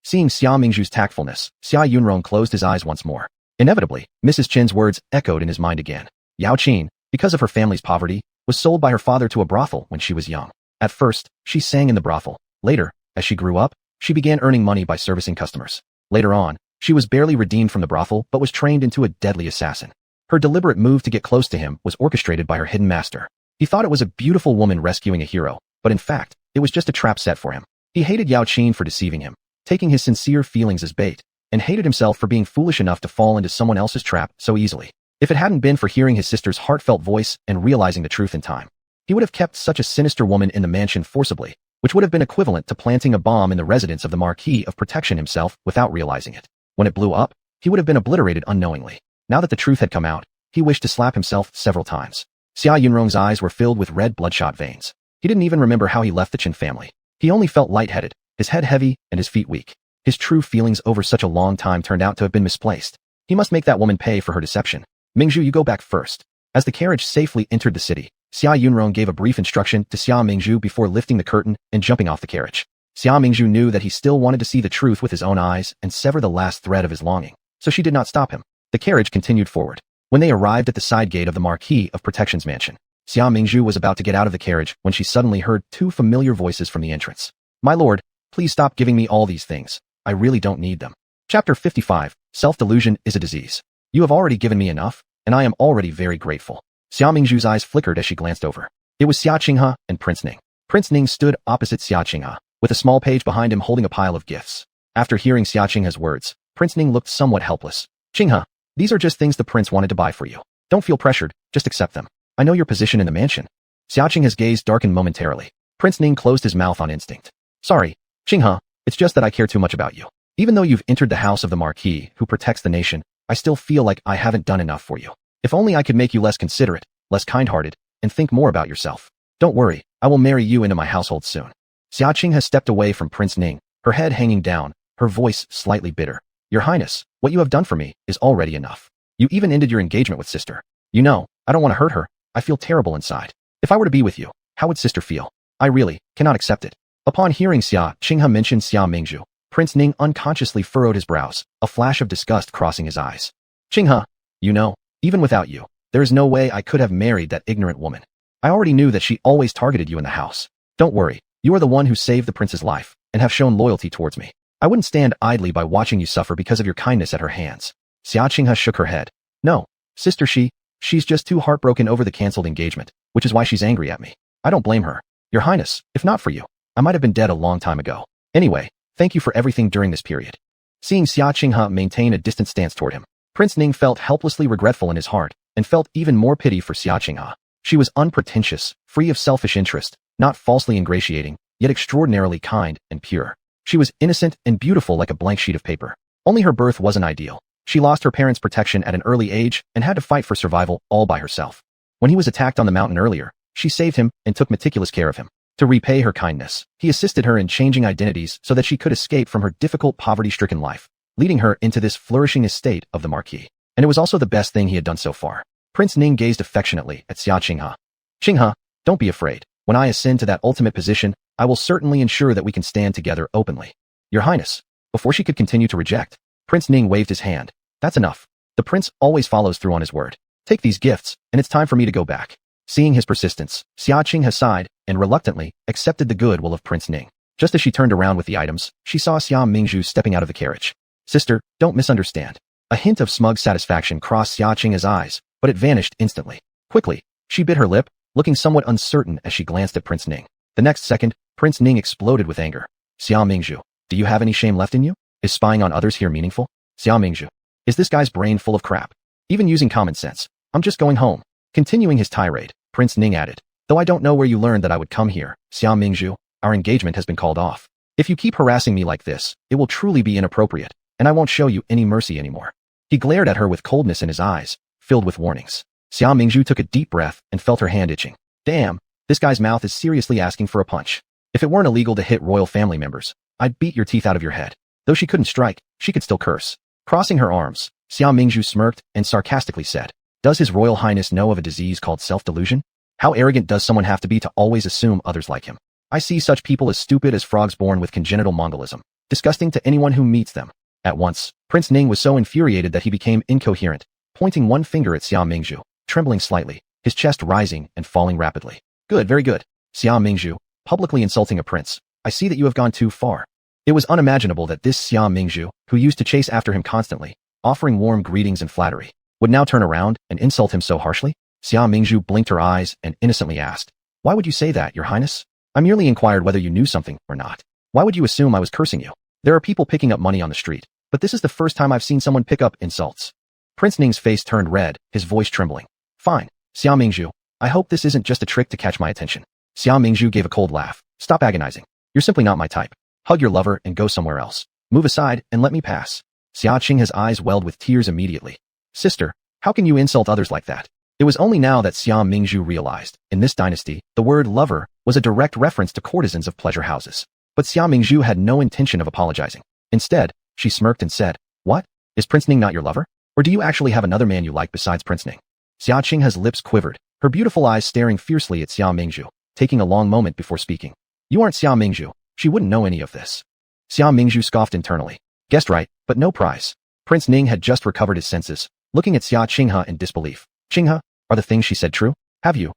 Seeing Xia Mingzhu's tactfulness, Xia Yunrong closed his eyes once more. Inevitably, Mrs. Chen's words echoed in his mind again. Yao Qin, because of her family's poverty, was sold by her father to a brothel when she was young. At first, she sang in the brothel. Later, as she grew up, she began earning money by servicing customers. Later on, she was barely redeemed from the brothel but was trained into a deadly assassin. Her deliberate move to get close to him was orchestrated by her hidden master. He thought it was a beautiful woman rescuing a hero, but in fact, it was just a trap set for him. He hated Yao Qin for deceiving him, taking his sincere feelings as bait. and hated himself for being foolish enough to fall into someone else's trap so easily. If it hadn't been for hearing his sister's heartfelt voice and realizing the truth in time, he would have kept such a sinister woman in the mansion forcibly, which would have been equivalent to planting a bomb in the residence of the Marquis of Protection himself without realizing it. When it blew up, he would have been obliterated unknowingly. Now that the truth had come out, he wished to slap himself several times. Xia Yunrong's eyes were filled with red bloodshot veins. He didn't even remember how he left the Chen family. He only felt lightheaded, his head heavy, and his feet weak. His true feelings over such a long time turned out to have been misplaced. He must make that woman pay for her deception. Mingzhu, you go back first. As the carriage safely entered the city, Xia Yunrong gave a brief instruction to Xia Mingzhu before lifting the curtain and jumping off the carriage. Xia Mingzhu knew that he still wanted to see the truth with his own eyes and sever the last thread of his longing, so she did not stop him. The carriage continued forward. When they arrived at the side gate of the Marquis of Protection's mansion, Xia Mingzhu was about to get out of the carriage when she suddenly heard two familiar voices from the entrance. My lord, please stop giving me all these things. I really don't need them. Chapter 55, Self-delusion is a disease. You have already given me enough, and I am already very grateful. Xia Mingzhu's eyes flickered as she glanced over. It was Xia Qinghe and Prince Ning. Prince Ning stood opposite Xia Qinghe, with a small page behind him holding a pile of gifts. After hearing Xia Qinghe's words, Prince Ning looked somewhat helpless. Qinghe, these are just things the prince wanted to buy for you. Don't feel pressured, just accept them. I know your position in the mansion. Xia Qinghe's gaze darkened momentarily. Prince Ning closed his mouth on instinct. Sorry, Qinghe, it's just that I care too much about you. Even though you've entered the house of the Marquis who protects the nation, I still feel like I haven't done enough for you. If only I could make you less considerate, less kind-hearted, and think more about yourself. Don't worry, I will marry you into my household soon. Xia Qinghe stepped away from Prince Ning, her head hanging down, her voice slightly bitter. Your Highness, what you have done for me is already enough. You even ended your engagement with sister. You know, I don't want to hurt her. I feel terrible inside. If I were to be with you, how would sister feel? I really cannot accept it. Upon hearing Xia Qinghe mention Xia Mingzhu, Prince Ning unconsciously furrowed his brows, a flash of disgust crossing his eyes. Qinghe, you know, even without you, there is no way I could have married that ignorant woman. I already knew that she always targeted you in the house. Don't worry, you are the one who saved the prince's life, and have shown loyalty towards me. I wouldn't stand idly by watching you suffer because of your kindness at her hands. Xia Qinghe shook her head. No, sister, she's just too heartbroken over the cancelled engagement, which is why she's angry at me. I don't blame her. Your Highness, if not for you, I might have been dead a long time ago. Anyway, thank you for everything during this period. Seeing Xia Qinghe maintain a distant stance toward him, Prince Ning felt helplessly regretful in his heart, and felt even more pity for Xia Qinghe. She was unpretentious, free of selfish interest, not falsely ingratiating, yet extraordinarily kind and pure. She was innocent and beautiful like a blank sheet of paper. Only her birth wasn't ideal. She lost her parents' protection at an early age and had to fight for survival all by herself. When he was attacked on the mountain earlier, she saved him and took meticulous care of him. To repay her kindness, he assisted her in changing identities so that she could escape from her difficult poverty-stricken life, leading her into this flourishing estate of the Marquis. And it was also the best thing he had done so far. Prince Ning gazed affectionately at Xia Qinghe. Qinghe, don't be afraid. When I ascend to that ultimate position, I will certainly ensure that we can stand together openly. Your Highness. Before she could continue to reject, Prince Ning waved his hand. That's enough. The prince always follows through on his word. Take these gifts, and it's time for me to go back. Seeing his persistence, Xia Qinghe sighed and reluctantly accepted the goodwill of Prince Ning. Just as she turned around with the items, she saw Xia Mingzhu stepping out of the carriage. Sister, don't misunderstand. A hint of smug satisfaction crossed Xia Qinghe's eyes, but it vanished instantly. Quickly, she bit her lip, looking somewhat uncertain as she glanced at Prince Ning. The next second, Prince Ning exploded with anger. Xia Mingzhu, do you have any shame left in you? Is spying on others here meaningful? Xia Mingzhu, is this guy's brain full of crap? Even using common sense. I'm just going home. Continuing his tirade, Prince Ning added, though I don't know where you learned that I would come here, Xia Mingzhu, our engagement has been called off. If you keep harassing me like this, it will truly be inappropriate, and I won't show you any mercy anymore. He glared at her with coldness in his eyes, filled with warnings. Xia Mingzhu took a deep breath and felt her hand itching. Damn, this guy's mouth is seriously asking for a punch. If it weren't illegal to hit royal family members, I'd beat your teeth out of your head. Though she couldn't strike, she could still curse. Crossing her arms, Xia Mingzhu smirked and sarcastically said, does His Royal Highness know of a disease called self-delusion? How arrogant does someone have to be to always assume others like him? I see such people as stupid as frogs born with congenital Mongolism, disgusting to anyone who meets them. At once, Prince Ning was so infuriated that he became incoherent, pointing one finger at Xia Mingzhu, trembling slightly, his chest rising and falling rapidly. Good, very good. Xia Mingzhu, publicly insulting a prince. I see that you have gone too far. It was unimaginable that this Xia Mingzhu, who used to chase after him constantly, offering warm greetings and flattery, would now turn around and insult him so harshly. Xia Mingzhu blinked her eyes and innocently asked, why would you say that, Your Highness? I merely inquired whether you knew something or not. Why would you assume I was cursing you? There are people picking up money on the street. but this is the first time I've seen someone pick up insults. Prince Ning's face turned red, his voice trembling. Fine, Xia Mingzhu. I hope this isn't just a trick to catch my attention. Xia Mingzhu gave a cold laugh. Stop agonizing. You're simply not my type. Hug your lover and go somewhere else. Move aside and let me pass. Xia Qing's eyes welled with tears immediately. Sister, how can you insult others like that? It was only now that Xia Mingzhu realized, in this dynasty, the word lover was a direct reference to courtesans of pleasure houses. But Xia Mingzhu had no intention of apologizing. Instead, she smirked and said, What? Is Prince Ning not your lover? Or do you actually have another man you like besides Prince Ning? Xia Qing's lips quivered, her beautiful eyes staring fiercely at Xia Mingzhu, taking a long moment before speaking. You aren't Xia Mingzhu. She wouldn't know any of this. Xia Mingzhu scoffed internally. Guessed right, but no prize. Prince Ning had just recovered his senses, looking at Xia Qinghe in disbelief. Qinghe, are the things she said true? Have you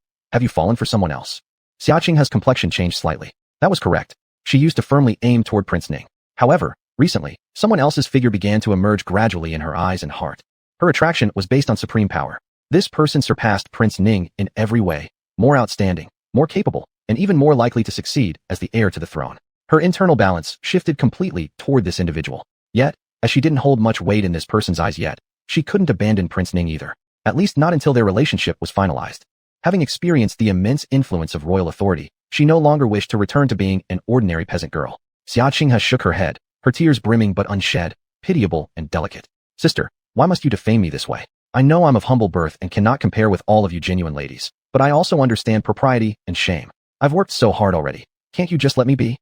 fallen for someone else? Xia Qinghe's complexion changed slightly. That was correct. She used to firmly aim toward Prince Ning. However, recently, someone else's figure began to emerge gradually in her eyes and heart. Her attraction was based on supreme power. This person surpassed Prince Ning in every way, more outstanding, more capable, and even more likely to succeed as the heir to the throne. Her internal balance shifted completely toward this individual. Yet, as she didn't hold much weight in this person's eyes yet, she couldn't abandon Prince Ning either. At least not until their relationship was finalized. Having experienced the immense influence of royal authority, she no longer wished to return to being an ordinary peasant girl. Xia Qinghe shook her head, her tears brimming but unshed, pitiable and delicate. Sister, why must you defame me this way? I know I'm of humble birth and cannot compare with all of you genuine ladies, but I also understand propriety and shame. I've worked so hard already. Can't you just let me be?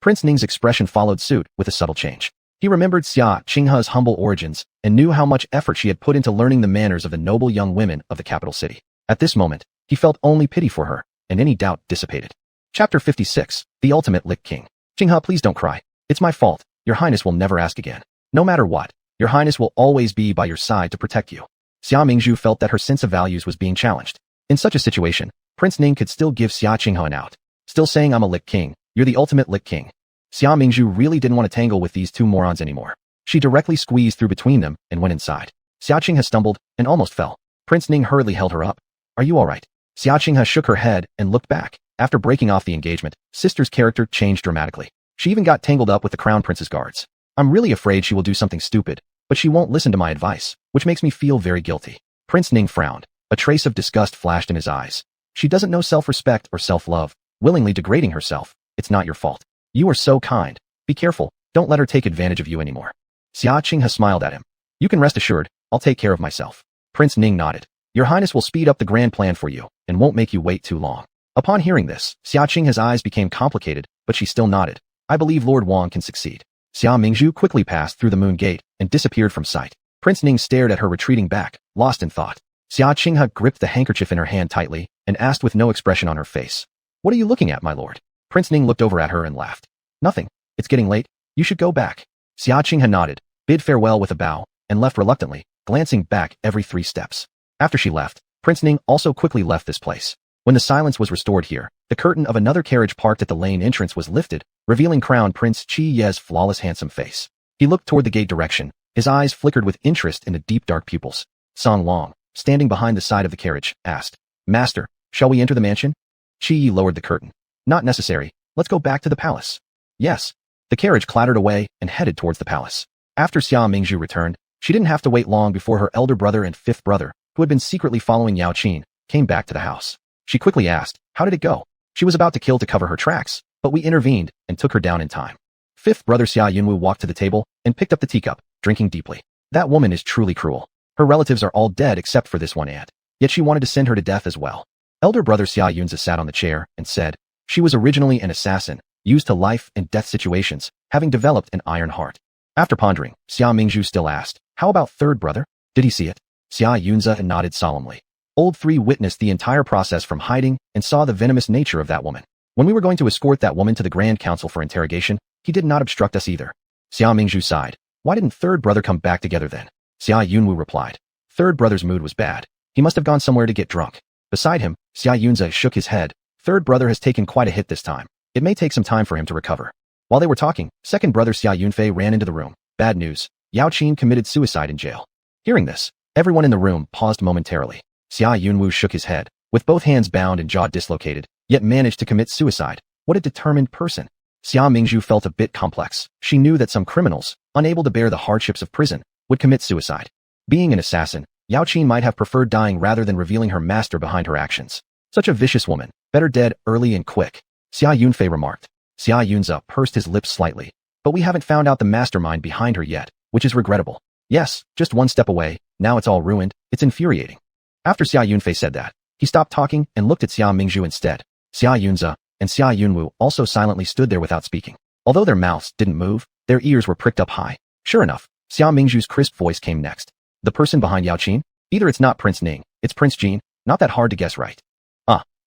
Prince Ning's expression followed suit with a subtle change. He remembered Xia Qinghe's humble origins and knew how much effort she had put into learning the manners of the noble young women of the capital city. At this moment, he felt only pity for her, and any doubt dissipated. Chapter 56, The Ultimate Lick King. Qinghe, please don't cry. It's my fault. Your Highness will never ask again. No matter what, Your Highness will always be by your side to protect you. Xia Mingzhu felt that her sense of values was being challenged. In such a situation, Prince Ning could still give Xia Qinghe an out. Still saying I'm a Lick King, you're the ultimate Lick King. Xia Mingzhu really didn't want to tangle with these two morons anymore. She directly squeezed through between them and went inside. Xia Qinghe stumbled and almost fell. Prince Ning hurriedly held her up. Are you alright? Xia Qinghe shook her head and looked back. After breaking off the engagement, sister's character changed dramatically. She even got tangled up with the crown prince's guards. I'm really afraid she will do something stupid, but she won't listen to my advice, which makes me feel very guilty. Prince Ning frowned. A trace of disgust flashed in his eyes. She doesn't know self-respect or self-love, willingly degrading herself. It's not your fault. You are so kind. Be careful. Don't let her take advantage of you anymore. Xia Qinghe smiled at him. You can rest assured, I'll take care of myself. Prince Ning nodded. Your Highness will speed up the grand plan for you, and won't make you wait too long. Upon hearing this, Xia Qinghe's eyes became complicated, but she still nodded. I believe Lord Wang can succeed. Xia Mingzhu quickly passed through the moon gate and disappeared from sight. Prince Ning stared at her retreating back, lost in thought. Xia Qinghe gripped the handkerchief in her hand tightly and asked with no expression on her face. What are you looking at, my lord? Prince Ning looked over at her and laughed. Nothing. It's getting late. You should go back. Xia Qinghe nodded, bid farewell with a bow, and left reluctantly, glancing back every 3 steps. After she left, Prince Ning also quickly left this place. When the silence was restored here, the curtain of another carriage parked at the lane entrance was lifted, revealing Crown Prince Qi Ye's flawless handsome face. He looked toward the gate direction, his eyes flickered with interest in the deep dark pupils. Song Long, standing behind the side of the carriage, asked, Master, shall we enter the mansion? Qi Yi lowered the curtain. Not necessary, let's go back to the palace. Yes. The carriage clattered away and headed towards the palace. After Xia Mingzhu returned, she didn't have to wait long before her elder brother and 5th brother, who had been secretly following Yao Qin, came back to the house. She quickly asked, how did it go? She was about to kill to cover her tracks, but we intervened and took her down in time. 5th brother Xia Yunwu walked to the table and picked up the teacup, drinking deeply. That woman is truly cruel. Her relatives are all dead except for this one aunt, yet she wanted to send her to death as well. Elder brother Xia Yunzi sat on the chair and said, she was originally an assassin, used to life and death situations, having developed an iron heart. After pondering, Xia Mingzhu still asked, how about 3rd brother? Did he see it? Xia Yunzi nodded solemnly. Old 3 witnessed the entire process from hiding and saw the venomous nature of that woman. When we were going to escort that woman to the Grand Council for interrogation, he did not obstruct us either. Xia Mingzhu sighed. Why didn't 3rd brother come back together then? Xia Yunwu replied. 3rd brother's mood was bad. He must have gone somewhere to get drunk. Beside him, Xia Yunzi shook his head. 3rd brother has taken quite a hit this time. It may take some time for him to recover. While they were talking, 2nd brother Xia Yunfei ran into the room. Bad news. Yao Qin committed suicide in jail. Hearing this, everyone in the room paused momentarily. Xia Yunwu shook his head, with both hands bound and jaw dislocated, yet managed to commit suicide. What a determined person. Xia Mingzhu felt a bit complex. She knew that some criminals, unable to bear the hardships of prison, would commit suicide. Being an assassin, Yao Qin might have preferred dying rather than revealing her master behind her actions. Such a vicious woman, better dead early and quick, Xia Yunfei remarked. Xia Yunza pursed his lips slightly. But we haven't found out the mastermind behind her yet, which is regrettable. Yes, just one step away, now it's all ruined, it's infuriating. After Xia Yunfei said that, he stopped talking and looked at Xia Mingzhu instead. Xia Yunza and Xia Yunwu also silently stood there without speaking. Although their mouths didn't move, their ears were pricked up high. Sure enough, Xia Mingzhu's crisp voice came next. The person behind Yao Qin? Either it's not Prince Ning, it's Prince Jin, not that hard to guess right.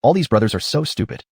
All these brothers are so stupid.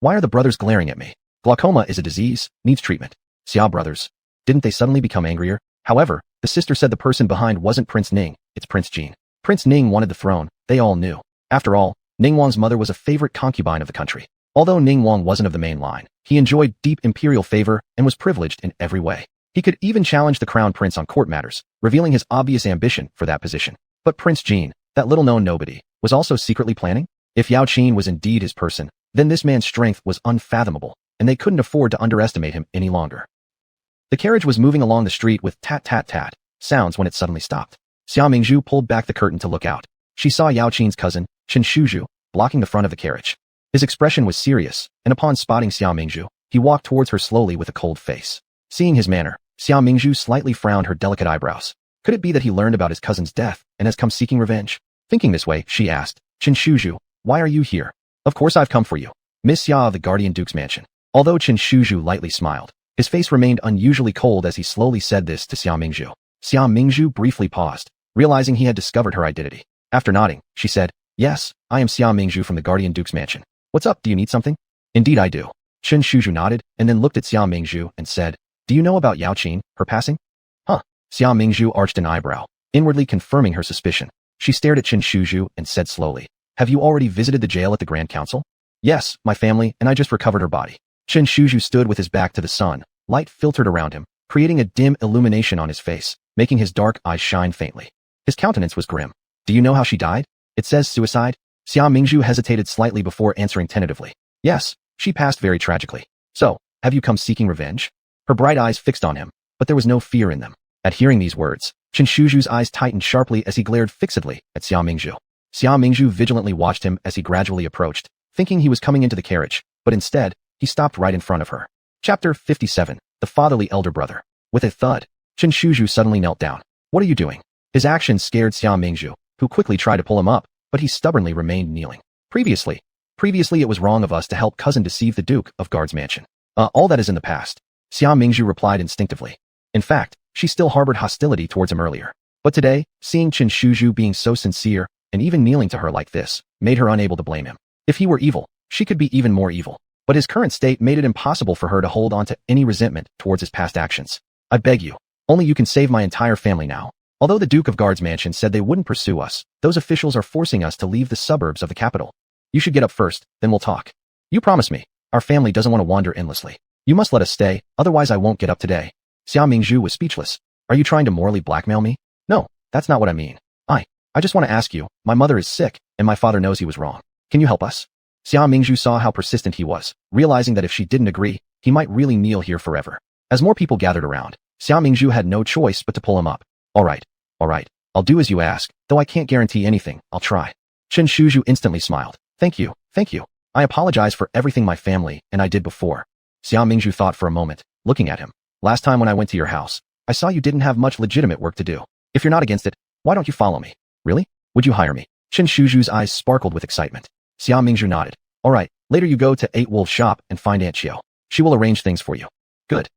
Why are the brothers glaring at me? Glaucoma is a disease, needs treatment. Xia brothers. Didn't they suddenly become angrier? However, the sister said the person behind wasn't Prince Ning, it's Prince Jin. Prince Ning wanted the throne, they all knew. After all, Ning Wang's mother was a favorite concubine of the country. Although Ning Wang wasn't of the main line, he enjoyed deep imperial favor and was privileged in every way. He could even challenge the crown prince on court matters, revealing his obvious ambition for that position. But Prince Jin, that little-known nobody, was also secretly planning? If Yao Qin was indeed his person, then this man's strength was unfathomable, and they couldn't afford to underestimate him any longer. The carriage was moving along the street with tat-tat-tat sounds when it suddenly stopped. Xia Mingzhu pulled back the curtain to look out. She saw Yao Qin's cousin, Chen Shuzhu, blocking the front of the carriage. His expression was serious, and upon spotting Xia Mingzhu, he walked towards her slowly with a cold face. Seeing his manner, Xia Mingzhu slightly frowned her delicate eyebrows. Could it be that he learned about his cousin's death and has come seeking revenge? Thinking this way, she asked, Chen Shuzhu, why are you here? Of course I've come for you. Miss Xia of the Guardian Duke's mansion. Although Chen Shuzhu lightly smiled, his face remained unusually cold as he slowly said this to Xia Mingzhu. Xia Mingzhu briefly paused, realizing he had discovered her identity. After nodding, she said, yes, I am Xia Mingzhu from the Guardian Duke's mansion. What's up, do you need something? Indeed I do. Chen Shuzhu nodded and then looked at Xia Mingzhu and said, do you know about Yao Qin, her passing? Xia Mingzhu arched an eyebrow, inwardly confirming her suspicion. She stared at Chen Shuzhu and said slowly, have you already visited the jail at the Grand Council? Yes, my family, and I just recovered her body. Chen Shuzhu stood with his back to the sun. Light filtered around him, creating a dim illumination on his face, making his dark eyes shine faintly. His countenance was grim. Do you know how she died? It says suicide. Xia Mingzhu hesitated slightly before answering tentatively. Yes, she passed very tragically. So, have you come seeking revenge? Her bright eyes fixed on him, but there was no fear in them. At hearing these words, Chen Shuzhu's eyes tightened sharply as he glared fixedly at Xia Mingzhu. Xia Mingzhu vigilantly watched him as he gradually approached, thinking he was coming into the carriage, but instead, he stopped right in front of her. Chapter 57, The Fatherly Elder Brother. With a thud, Chen Shuzhu suddenly knelt down. What are you doing? His actions scared Xia Mingzhu, who quickly tried to pull him up, but he stubbornly remained kneeling. Previously it was wrong of us to help cousin deceive the Duke of Guard's mansion. All that is in the past. Xia Mingzhu replied instinctively. In fact, she still harbored hostility towards him earlier. But today, seeing Chen Shuzhu being so sincere, and even kneeling to her like this, made her unable to blame him. If he were evil, she could be even more evil. But his current state made it impossible for her to hold on to any resentment towards his past actions. I beg you, only you can save my entire family now. Although the Duke of Guard's mansion said they wouldn't pursue us, those officials are forcing us to leave the suburbs of the capital. You should get up first, then we'll talk. You promise me. Our family doesn't want to wander endlessly. You must let us stay, otherwise I won't get up today. Xia Mingzhu was speechless. Are you trying to morally blackmail me? No, that's not what I mean. I just want to ask you, my mother is sick, and my father knows he was wrong. Can you help us? Xia Mingzhu saw how persistent he was, realizing that if she didn't agree, he might really kneel here forever. As more people gathered around, Xia Mingzhu had no choice but to pull him up. All right, I'll do as you ask, though I can't guarantee anything, I'll try. Chen Shuzhu instantly smiled. Thank you. I apologize for everything my family and I did before. Xia Mingzhu thought for a moment, looking at him. Last time when I went to your house, I saw you didn't have much legitimate work to do. If you're not against it, why don't you follow me? Really? Would you hire me? Chen Shuzhu's eyes sparkled with excitement. Xia Mingzhu nodded. All right, later you go to 8 Wolf's shop and find Aunt Qiu. She will arrange things for you. Good.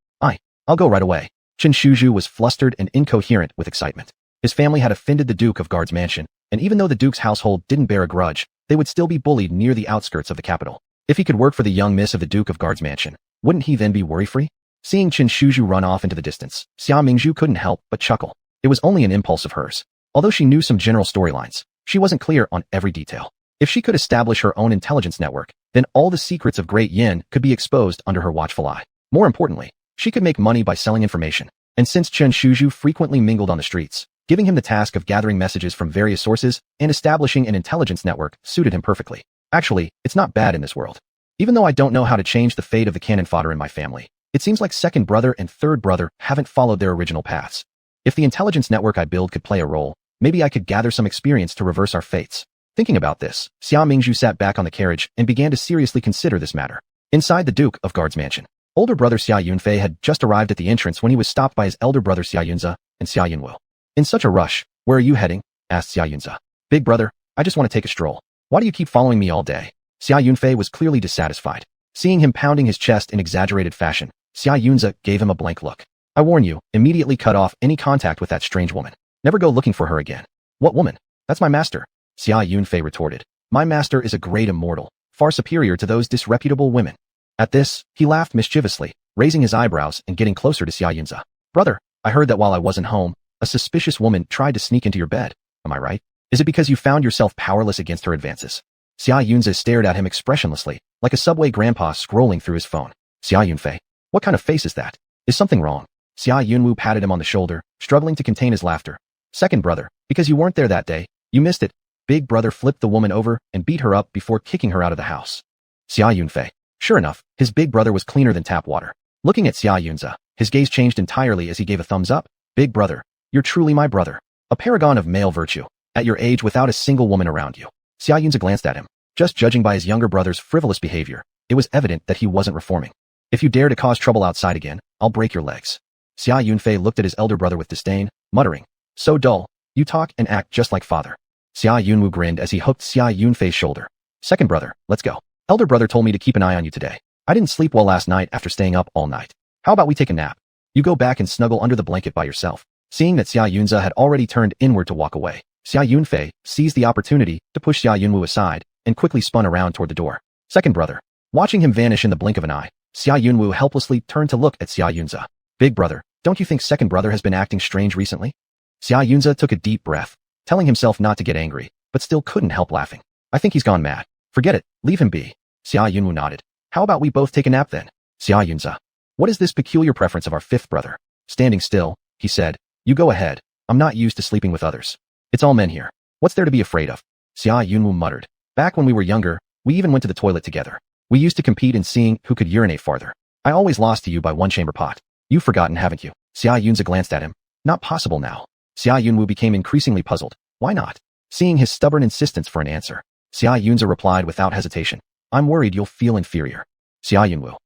I'll go right away. Chen Shuzhu was flustered and incoherent with excitement. His family had offended the Duke of Guard's mansion, and even though the Duke's household didn't bear a grudge, they would still be bullied near the outskirts of the capital. If he could work for the young miss of the Duke of Guard's mansion, wouldn't he then be worry-free? Seeing Chen Shuzhu run off into the distance, Xia Mingzhu couldn't help but chuckle. It was only an impulse of hers. Although she knew some general storylines, she wasn't clear on every detail. If she could establish her own intelligence network, then all the secrets of Great Yin could be exposed under her watchful eye. More importantly, she could make money by selling information. And since Chen Shuzhu frequently mingled on the streets, giving him the task of gathering messages from various sources and establishing an intelligence network suited him perfectly. Actually, it's not bad in this world. Even though I don't know how to change the fate of the cannon fodder in my family, it seems like second brother and third brother haven't followed their original paths. If the intelligence network I build could play a role, maybe I could gather some experience to reverse our fates. Thinking about this, Xia Mingzhu sat back on the carriage and began to seriously consider this matter. Inside the Duke of Guard's mansion, older brother Xia Yunfei had just arrived at the entrance when he was stopped by his elder brother Xia Yunze and Xia Yunwu. In such a rush, "Where are you heading?" asked Xia Yunze. "Big brother, I just want to take a stroll. Why do you keep following me all day?" Xia Yunfei was clearly dissatisfied. Seeing him pounding his chest in exaggerated fashion, Xia Yunze gave him a blank look. "I warn you, immediately cut off any contact with that strange woman. Never go looking for her again." "What woman? That's my master," Xia Yunfei retorted. "My master is a great immortal, far superior to those disreputable women." At this, he laughed mischievously, raising his eyebrows and getting closer to Xia Yunze. "Brother, I heard that while I wasn't home, a suspicious woman tried to sneak into your bed. Am I right? Is it because you found yourself powerless against her advances?" Xia Yunze stared at him expressionlessly, like a subway grandpa scrolling through his phone. "Xia Yunfei, what kind of face is that? Is something wrong?" Xia Yunwu patted him on the shoulder, struggling to contain his laughter. "Second brother, because you weren't there that day, you missed it." Big brother flipped the woman over and beat her up before kicking her out of the house. Xia Yunfei. Sure enough, his big brother was cleaner than tap water. Looking at Xia Yunze, his gaze changed entirely as he gave a thumbs up. "Big brother, you're truly my brother. A paragon of male virtue. At your age without a single woman around you." Xia Yunze glanced at him. Just judging by his younger brother's frivolous behavior, it was evident that he wasn't reforming. "If you dare to cause trouble outside again, I'll break your legs." Xia Yunfei looked at his elder brother with disdain, muttering, "So dull. You talk and act just like father." Xia Yunwu grinned as he hooked Xia Yunfei's shoulder. "Second brother, let's go. Elder brother told me to keep an eye on you today. I didn't sleep well last night after staying up all night. How about we take a nap? You go back and snuggle under the blanket by yourself." Seeing that Xia Yunze had already turned inward to walk away, Xia Yunfei seized the opportunity to push Xia Yunwu aside and quickly spun around toward the door. "Second brother." Watching him vanish in the blink of an eye, Xia Yunwu helplessly turned to look at Xia Yunze. "Big brother, don't you think second brother has been acting strange recently?" Xia Yunze took a deep breath, telling himself not to get angry, but still couldn't help laughing. "I think he's gone mad. Forget it, leave him be." Xia Yunwu nodded. "How about we both take a nap then?" Xia Yunze. "What is this peculiar preference of our fifth brother?" Standing still, he said, "You go ahead. I'm not used to sleeping with others. It's all men here. What's there to be afraid of?" Xia Yunwu muttered. "Back when we were younger, we even went to the toilet together. We used to compete in seeing who could urinate farther. I always lost to you by one chamber pot. You've forgotten, haven't you?" Xia Yunze glanced at him. "Not possible now." Xia Yunwu became increasingly puzzled. "Why not?" Seeing his stubborn insistence for an answer, Xia Yunze replied without hesitation. "I'm worried you'll feel inferior." Xia Yunwu.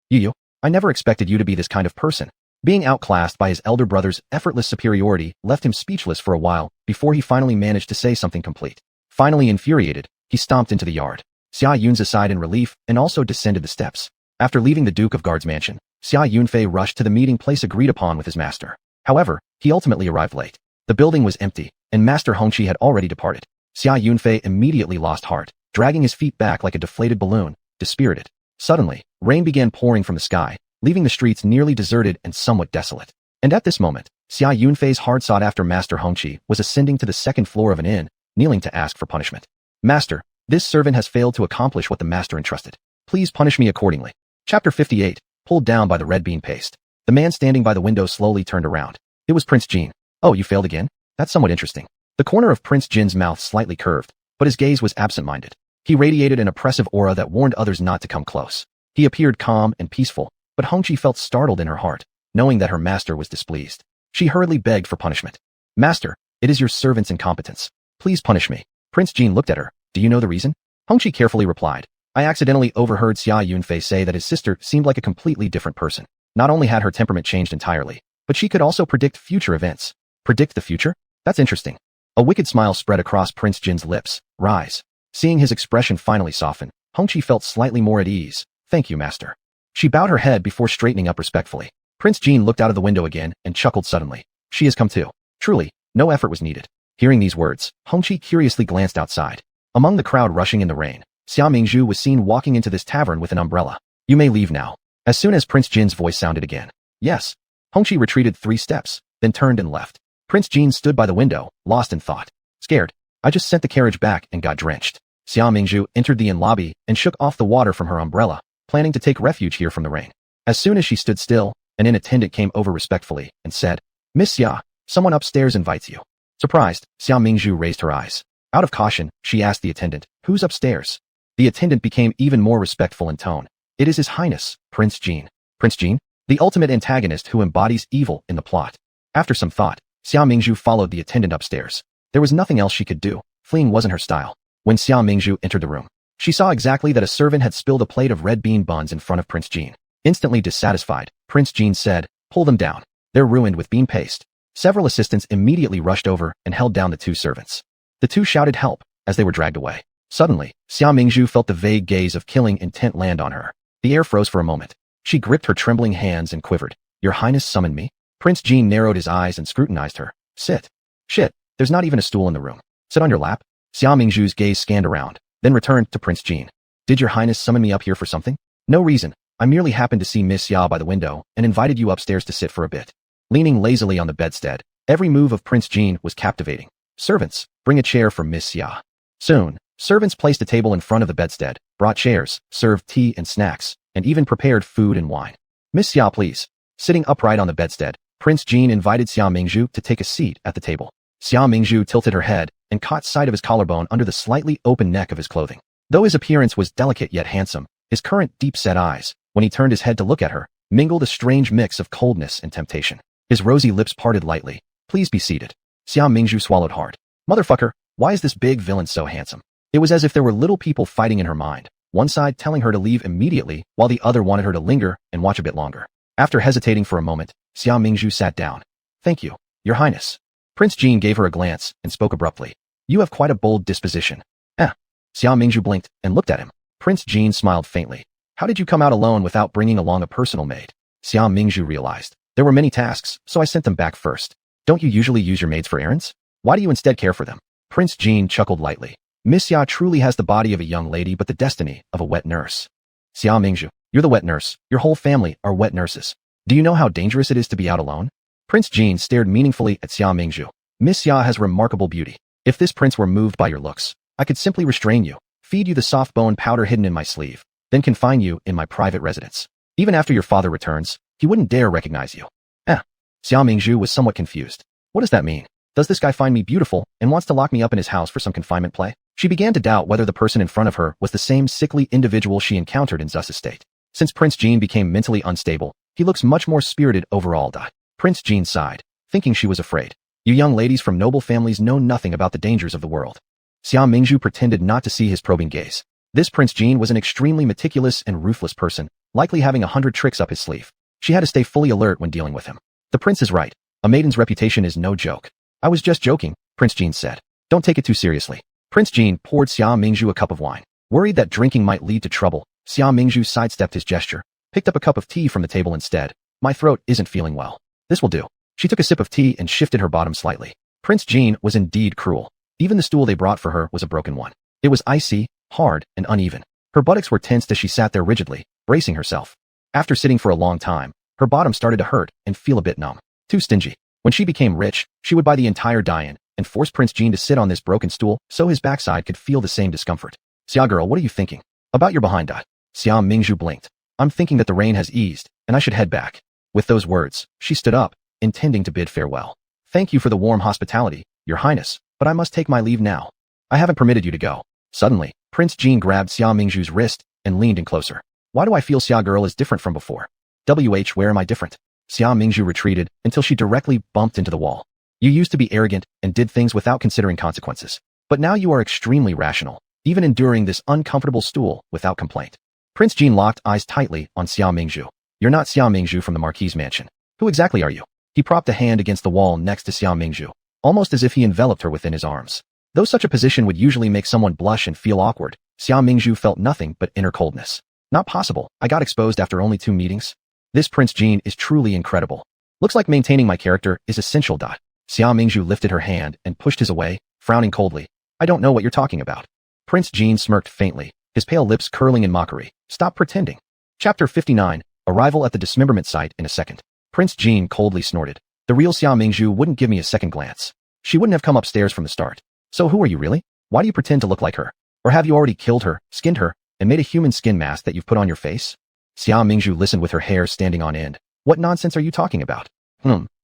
"You? I never expected you to be this kind of person." Being outclassed by his elder brother's effortless superiority left him speechless for a while before he finally managed to say something complete. Finally infuriated, he stomped into the yard. Xia Yunze sighed in relief and also descended the steps. After leaving the Duke of Guard's mansion, Xia Yunfei rushed to the meeting place agreed upon with his master. However, he ultimately arrived late. The building was empty, and Master Hongqi had already departed. Xia Yunfei immediately lost heart, dragging his feet back like a deflated balloon, dispirited. Suddenly, rain began pouring from the sky, leaving the streets nearly deserted and somewhat desolate. And at this moment, Xia Yunfei's hard sought-after Master Hongqi was ascending to the second floor of an inn, kneeling to ask for punishment. "Master, this servant has failed to accomplish what the master entrusted. Please punish me accordingly." Chapter 58, pulled down by the red bean paste. The man standing by the window slowly turned around. It was Prince Jin. "Oh, you failed again? That's somewhat interesting." The corner of Prince Jin's mouth slightly curved, but his gaze was absent-minded. He radiated an oppressive aura that warned others not to come close. He appeared calm and peaceful, but Hongqi felt startled in her heart, knowing that her master was displeased. She hurriedly begged for punishment. "Master, it is your servant's incompetence. Please punish me." Prince Jin looked at her. "Do you know the reason?" Hongqi carefully replied. "I accidentally overheard Xia Yunfei say that his sister seemed like a completely different person. Not only had her temperament changed entirely, but she could also predict future events." "Predict the future? That's interesting." A wicked smile spread across Prince Jin's lips. "Rise." Seeing his expression finally soften, Hongqi felt slightly more at ease. "Thank you, master." She bowed her head before straightening up respectfully. Prince Jin looked out of the window again and chuckled suddenly. "She has come too." Truly, no effort was needed. Hearing these words, Hongqi curiously glanced outside. Among the crowd rushing in the rain, Xia Mingzhu was seen walking into this tavern with an umbrella. "You may leave now." As soon as Prince Jin's voice sounded again. "Yes." Hongqi retreated 3 steps, then turned and left. Prince Jin stood by the window, lost in thought. "Scared. I just sent the carriage back and got drenched." Xia Mingzhu entered the inn lobby and shook off the water from her umbrella, planning to take refuge here from the rain. As soon as she stood still, an inn attendant came over respectfully and said, "Miss Xia, someone upstairs invites you." Surprised, Xia Mingzhu raised her eyes. Out of caution, she asked the attendant, "Who's upstairs?" The attendant became even more respectful in tone. It is His Highness, Prince Jean. Prince Jean? The ultimate antagonist who embodies evil in the plot. After some thought, Xia Mingzhu followed the attendant upstairs. There was nothing else she could do. Fleeing wasn't her style. When Xia Mingzhu entered the room, she saw exactly that a servant had spilled a plate of red bean buns in front of Prince Jean. Instantly dissatisfied, Prince Jean said, "Pull them down. They're ruined with bean paste." Several assistants immediately rushed over and held down the two servants. The two shouted help as they were dragged away. Suddenly, Xia Mingzhu felt the vague gaze of killing intent land on her. The air froze for a moment. She gripped her trembling hands and quivered. "Your Highness summoned me?" Prince Jean narrowed his eyes and scrutinized her. "Sit." "Shit, there's not even a stool in the room. Sit on your lap." Xia Mingzhu's gaze scanned around, then returned to Prince Jean. "Did your Highness summon me up here for something?" "No reason. I merely happened to see Miss Xia by the window and invited you upstairs to sit for a bit." Leaning lazily on the bedstead, every move of Prince Jean was captivating. "Servants, bring a chair for Miss Xia." Soon, servants placed a table in front of the bedstead, brought chairs, served tea and snacks, and even prepared food and wine. "Miss Xia, please." Sitting upright on the bedstead, Prince Jean invited Xia Mingzhu to take a seat at the table. Xia Mingzhu tilted her head and caught sight of his collarbone under the slightly open neck of his clothing. Though his appearance was delicate yet handsome, his current deep-set eyes, when he turned his head to look at her, mingled a strange mix of coldness and temptation. His rosy lips parted lightly. "Please be seated." Xia Mingzhu swallowed hard. "Motherfucker, why is this big villain so handsome?" It was as if there were little people fighting in her mind, one side telling her to leave immediately while the other wanted her to linger and watch a bit longer. After hesitating for a moment, Xia Mingzhu sat down. "Thank you, Your Highness." Prince Jean gave her a glance and spoke abruptly. "You have quite a bold disposition." Xia Mingzhu blinked and looked at him. Prince Jean smiled faintly. "How did you come out alone without bringing along a personal maid?" Xia Mingzhu realized. "There were many tasks, so I sent them back first." "Don't you usually use your maids for errands? Why do you instead care for them?" Prince Jean chuckled lightly. "Miss Xia truly has the body of a young lady but the destiny of a wet nurse." "Xia Mingzhu, you're the wet nurse. Your whole family are wet nurses. Do you know how dangerous it is to be out alone?" Prince Jean stared meaningfully at Xia Mingzhu. "Miss Xia has remarkable beauty. If this prince were moved by your looks, I could simply restrain you, feed you the soft bone powder hidden in my sleeve, then confine you in my private residence. Even after your father returns, he wouldn't dare recognize you." Xia Mingzhu was somewhat confused. What does that mean? Does this guy find me beautiful and wants to lock me up in his house for some confinement play? She began to doubt whether the person in front of her was the same sickly individual she encountered in Zu's estate. Since Prince Jean became mentally unstable, he looks much more spirited overall. Prince Jean sighed, thinking she was afraid. "You young ladies from noble families know nothing about the dangers of the world." Xia Mingzhu pretended not to see his probing gaze. This Prince Jean was an extremely meticulous and ruthless person, likely having 100 tricks up his sleeve. She had to stay fully alert when dealing with him. "The prince is right. A maiden's reputation is no joke." "I was just joking," Prince Jean said. "Don't take it too seriously." Prince Jean poured Xia Mingzhu a cup of wine. Worried that drinking might lead to trouble, Xia Mingzhu sidestepped his gesture, picked up a cup of tea from the table instead. "My throat isn't feeling well. This will do." She took a sip of tea and shifted her bottom slightly. Prince Jean was indeed cruel. Even the stool they brought for her was a broken one. It was icy, hard, and uneven. Her buttocks were tensed as she sat there rigidly, bracing herself. After sitting for a long time, her bottom started to hurt and feel a bit numb. Too stingy. When she became rich, she would buy the entire dine and force Prince Jean to sit on this broken stool so his backside could feel the same discomfort. "Xia girl, what are you thinking?" "About your behind." Xia Mingzhu blinked. "I'm thinking that the rain has eased, and I should head back." With those words, she stood up, intending to bid farewell. "Thank you for the warm hospitality, Your Highness, but I must take my leave now. I haven't permitted you to go." Suddenly, Prince Jean grabbed Xia Mingzhu's wrist and leaned in closer. "Why do I feel Xia girl is different from before?" Where am I different?" Xia Mingzhu retreated until she directly bumped into the wall. "You used to be arrogant and did things without considering consequences. But now you are extremely rational, even enduring this uncomfortable stool without complaint." Prince Jean locked eyes tightly on Xia Mingzhu. "You're not Xia Mingzhu from the Marquis' mansion. Who exactly are you?" He propped a hand against the wall next to Xia Mingzhu, almost as if he enveloped her within his arms. Though such a position would usually make someone blush and feel awkward, Xia Mingzhu felt nothing but inner coldness. "Not possible. I got exposed after only 2 meetings. This Prince Jean is truly incredible. Looks like maintaining my character is essential." Xia Mingzhu lifted her hand and pushed his away, frowning coldly. "I don't know what you're talking about." Prince Jean smirked faintly, his pale lips curling in mockery. "Stop pretending." Chapter 59, Arrival at the Dismemberment Site in a Second. Prince Jean coldly snorted. "The real Xia Mingzhu wouldn't give me a second glance. She wouldn't have come upstairs from the start. So who are you really? Why do you pretend to look like her? Or have you already killed her, skinned her, and made a human skin mask that you've put on your face?" Xia Mingzhu listened with her hair standing on end. "What nonsense are you talking about?"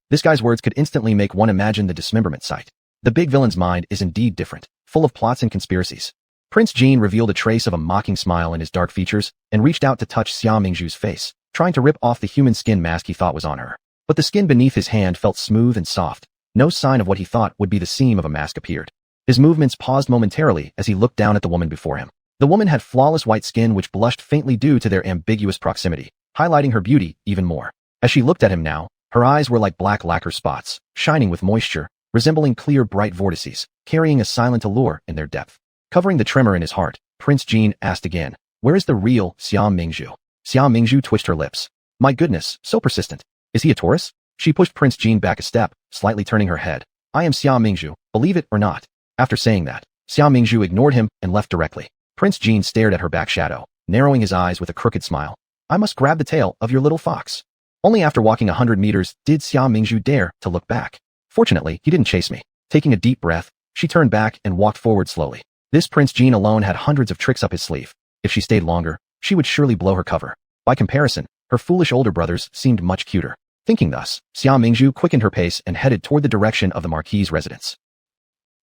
This guy's words could instantly make one imagine the dismemberment site. The big villain's mind is indeed different, full of plots and conspiracies. Prince Jean revealed a trace of a mocking smile in his dark features and reached out to touch Xia Mingzhu's face, trying to rip off the human skin mask he thought was on her. But the skin beneath his hand felt smooth and soft. No sign of what he thought would be the seam of a mask appeared. His movements paused momentarily as he looked down at the woman before him. The woman had flawless white skin which blushed faintly due to their ambiguous proximity, highlighting her beauty even more. As she looked at him now, her eyes were like black lacquer spots, shining with moisture, resembling clear bright vortices, carrying a silent allure in their depth. Covering the tremor in his heart, Prince Jean asked again, "Where is the real Xia Mingzhu?" Xia Mingzhu twitched her lips. "My goodness, so persistent. Is he a Taurus?" She pushed Prince Jean back a step, slightly turning her head. "I am Xia Mingzhu, believe it or not." After saying that, Xia Mingzhu ignored him and left directly. Prince Jean stared at her back shadow, narrowing his eyes with a crooked smile. "I must grab the tail of your little fox." Only after walking 100 meters did Xia Mingzhu dare to look back. Fortunately, he didn't chase me. Taking a deep breath, she turned back and walked forward slowly. This Prince Jean alone had hundreds of tricks up his sleeve. If she stayed longer, she would surely blow her cover. By comparison, her foolish older brothers seemed much cuter. Thinking thus, Xia Mingzhu quickened her pace and headed toward the direction of the Marquis's residence.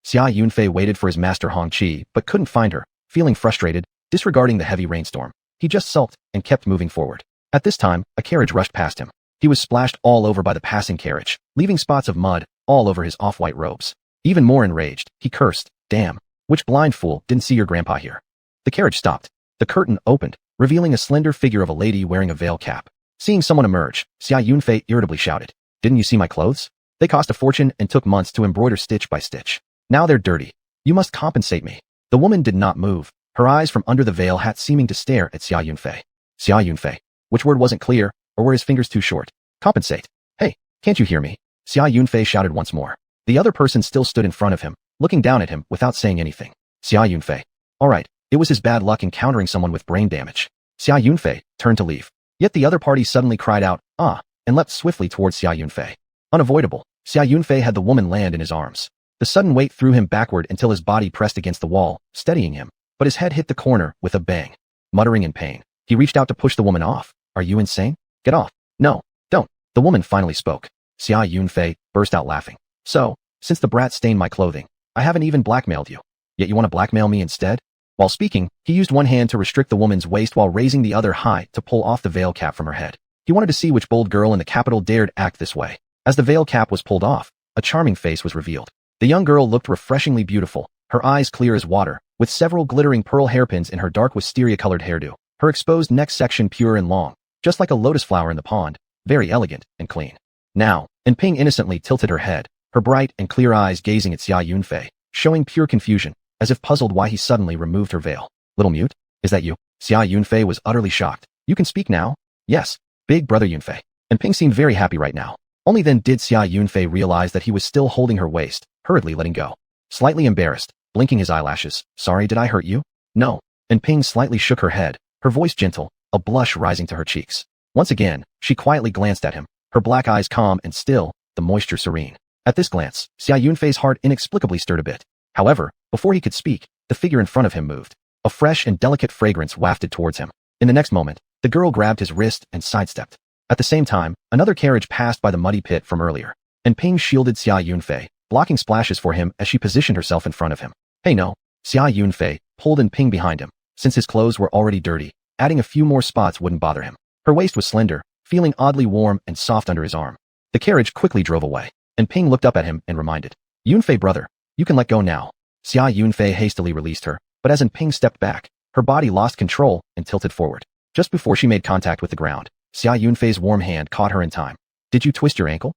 Xia Yunfei waited for his master Hong Qi but couldn't find her. Feeling frustrated, disregarding the heavy rainstorm, he just sulked and kept moving forward. At this time, a carriage rushed past him. He was splashed all over by the passing carriage, leaving spots of mud all over his off-white robes. Even more enraged, he cursed, "Damn, which blind fool didn't see your grandpa here?" The carriage stopped. The curtain opened, revealing a slender figure of a lady wearing a veil cap. Seeing someone emerge, Xia Yunfei irritably shouted, "Didn't you see my clothes? They cost a fortune and took months to embroider stitch by stitch. Now they're dirty. You must compensate me." The woman did not move, her eyes from under the veil hat seeming to stare at Xia Yunfei. Xia Yunfei. Which word wasn't clear, or were his fingers too short? Compensate. Hey, can't you hear me? Xia Yunfei shouted once more. The other person still stood in front of him, looking down at him without saying anything. Xia Yunfei. All right, it was his bad luck encountering someone with brain damage. Xia Yunfei turned to leave. Yet the other party suddenly cried out, "Ah," and leapt swiftly towards Xia Yunfei. Unavoidable, Xia Yunfei had the woman land in his arms. The sudden weight threw him backward until his body pressed against the wall, steadying him, but his head hit the corner with a bang. Muttering in pain, he reached out to push the woman off. "Are you insane? Get off." "No, don't." The woman finally spoke. Xia Yunfei burst out laughing. "So, since the brat stained my clothing, I haven't even blackmailed you. Yet you want to blackmail me instead?" While speaking, he used one hand to restrict the woman's waist while raising the other high to pull off the veil cap from her head. He wanted to see which bold girl in the capital dared act this way. As the veil cap was pulled off, a charming face was revealed. The young girl looked refreshingly beautiful, her eyes clear as water, with several glittering pearl hairpins in her dark wisteria-colored hairdo, her exposed neck section pure and long, just like a lotus flower in the pond, very elegant and clean. Now, Ping innocently tilted her head, her bright and clear eyes gazing at Xia Yunfei, showing pure confusion, as if puzzled why he suddenly removed her veil. "Little mute? Is that you?" Xia Yunfei was utterly shocked. "You can speak now?" "Yes, big brother Yunfei." Ping seemed very happy right now. Only then did Xia Yunfei realize that he was still holding her waist, hurriedly letting go. Slightly embarrassed, blinking his eyelashes, "Sorry, did I hurt you?" "No." Ping slightly shook her head, her voice gentle, a blush rising to her cheeks. Once again, she quietly glanced at him, her black eyes calm and still, the moisture serene. At this glance, Xia Yunfei's heart inexplicably stirred a bit. However, before he could speak, the figure in front of him moved. A fresh and delicate fragrance wafted towards him. In the next moment, the girl grabbed his wrist and sidestepped. At the same time, another carriage passed by the muddy pit from earlier, and Ping shielded Xia Yunfei, blocking splashes for him as she positioned herself in front of him. "Hey no." Xia Yunfei pulled Ping behind him, since his clothes were already dirty. Adding a few more spots wouldn't bother him. Her waist was slender, feeling oddly warm and soft under his arm. The carriage quickly drove away, and Ping looked up at him and reminded, "Yunfei brother, you can let go now." Xia Yunfei hastily released her, but as Ping stepped back, her body lost control and tilted forward. Just before she made contact with the ground, Xia Yunfei's warm hand caught her in time. "Did you twist your ankle?"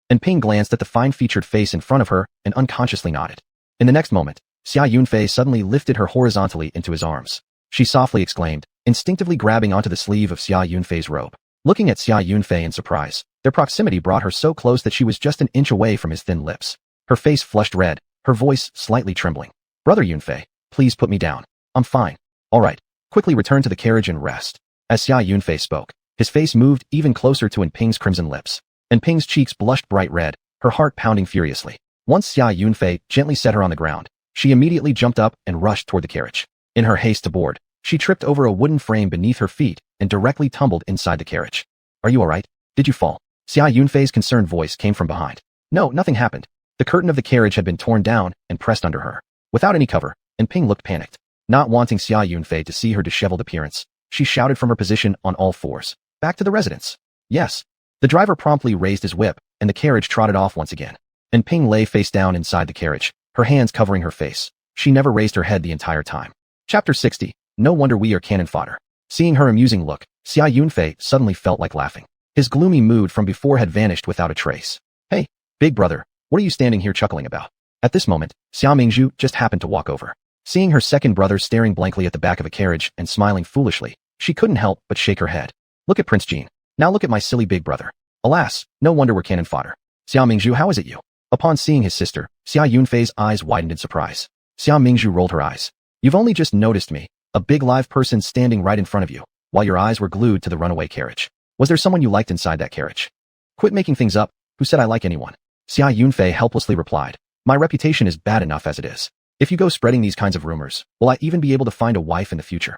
And Ping glanced at the fine-featured face in front of her and unconsciously nodded. In the next moment, Xia Yunfei suddenly lifted her horizontally into his arms. She softly exclaimed, instinctively grabbing onto the sleeve of Xia Yunfei's robe. Looking at Xia Yunfei in surprise, their proximity brought her so close that she was just an inch away from his thin lips. Her face flushed red, her voice slightly trembling. "Brother Yunfei, please put me down. I'm fine." "All right. Quickly return to the carriage and rest." As Xia Yunfei spoke, his face moved even closer to Ping's crimson lips. Ping's cheeks blushed bright red, her heart pounding furiously. Once Xia Yunfei gently set her on the ground, she immediately jumped up and rushed toward the carriage. In her haste to board, she tripped over a wooden frame beneath her feet and directly tumbled inside the carriage. "Are you all right? Did you fall?" Xia Yunfei's concerned voice came from behind. "No, nothing happened." The curtain of the carriage had been torn down and pressed under her. Without any cover, and Ping looked panicked. Not wanting Xia Yunfei to see her disheveled appearance, she shouted from her position on all fours. Back to the residence. Yes. The driver promptly raised his whip, and the carriage trotted off once again. And Ping lay face down inside the carriage, her hands covering her face. She never raised her head the entire time. Chapter 60. No wonder we are cannon fodder. Seeing her amusing look, Xia Yunfei suddenly felt like laughing. His gloomy mood from before had vanished without a trace. Hey, big brother, what are you standing here chuckling about? At this moment, Xia Mingzhu just happened to walk over. Seeing her second brother staring blankly at the back of a carriage and smiling foolishly, she couldn't help but shake her head. Look at Prince Jean. Now look at my silly big brother. Alas, no wonder we're cannon fodder. Xia Mingzhu, how is it you? Upon seeing his sister, Xia Yunfei's eyes widened in surprise. Xia Mingzhu rolled her eyes. You've only just noticed me, a big live person standing right in front of you, while your eyes were glued to the runaway carriage. Was there someone you liked inside that carriage? Quit making things up. Who said I like anyone? Xia Yunfei helplessly replied. My reputation is bad enough as it is. If you go spreading these kinds of rumors, will I even be able to find a wife in the future?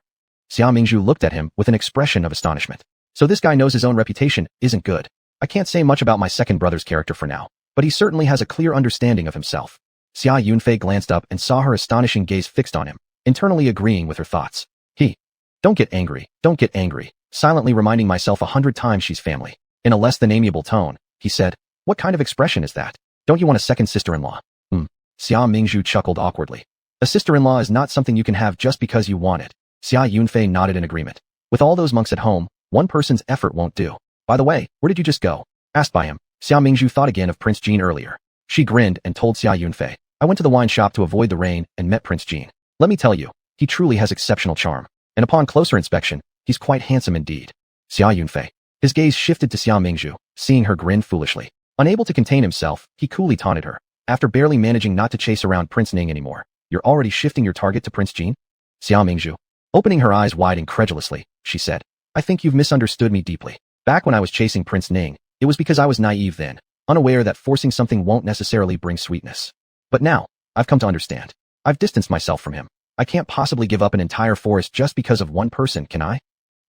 Xia Mingzhu looked at him with an expression of astonishment. So this guy knows his own reputation isn't good. I can't say much about my second brother's character for now, but he certainly has a clear understanding of himself. Xia Yunfei glanced up and saw her astonishing gaze fixed on him, internally agreeing with her thoughts. Don't get angry, silently reminding myself 100 times she's family. In a less than amiable tone, he said, what kind of expression is that? Don't you want a second sister-in-law? Xia Mingzhu chuckled awkwardly. A sister-in-law is not something you can have just because you want it. Xia Yunfei nodded in agreement. With all those monks at home, one person's effort won't do. By the way, where did you just go? Asked by him, Xia Mingzhu thought again of Prince Jean earlier. She grinned and told Xia Yunfei, I went to the wine shop to avoid the rain and met Prince Jean. Let me tell you, he truly has exceptional charm. And upon closer inspection, he's quite handsome indeed. Xia Yunfei. His gaze shifted to Xia Mingzhu, seeing her grin foolishly. Unable to contain himself, he coolly taunted her. After barely managing not to chase around Prince Ning anymore, you're already shifting your target to Prince Jean? Xia Mingzhu. Opening her eyes wide incredulously, she said, I think you've misunderstood me deeply. Back when I was chasing Prince Ning, it was because I was naive then, unaware that forcing something won't necessarily bring sweetness. But now, I've come to understand. I've distanced myself from him. I can't possibly give up an entire forest just because of one person, can I?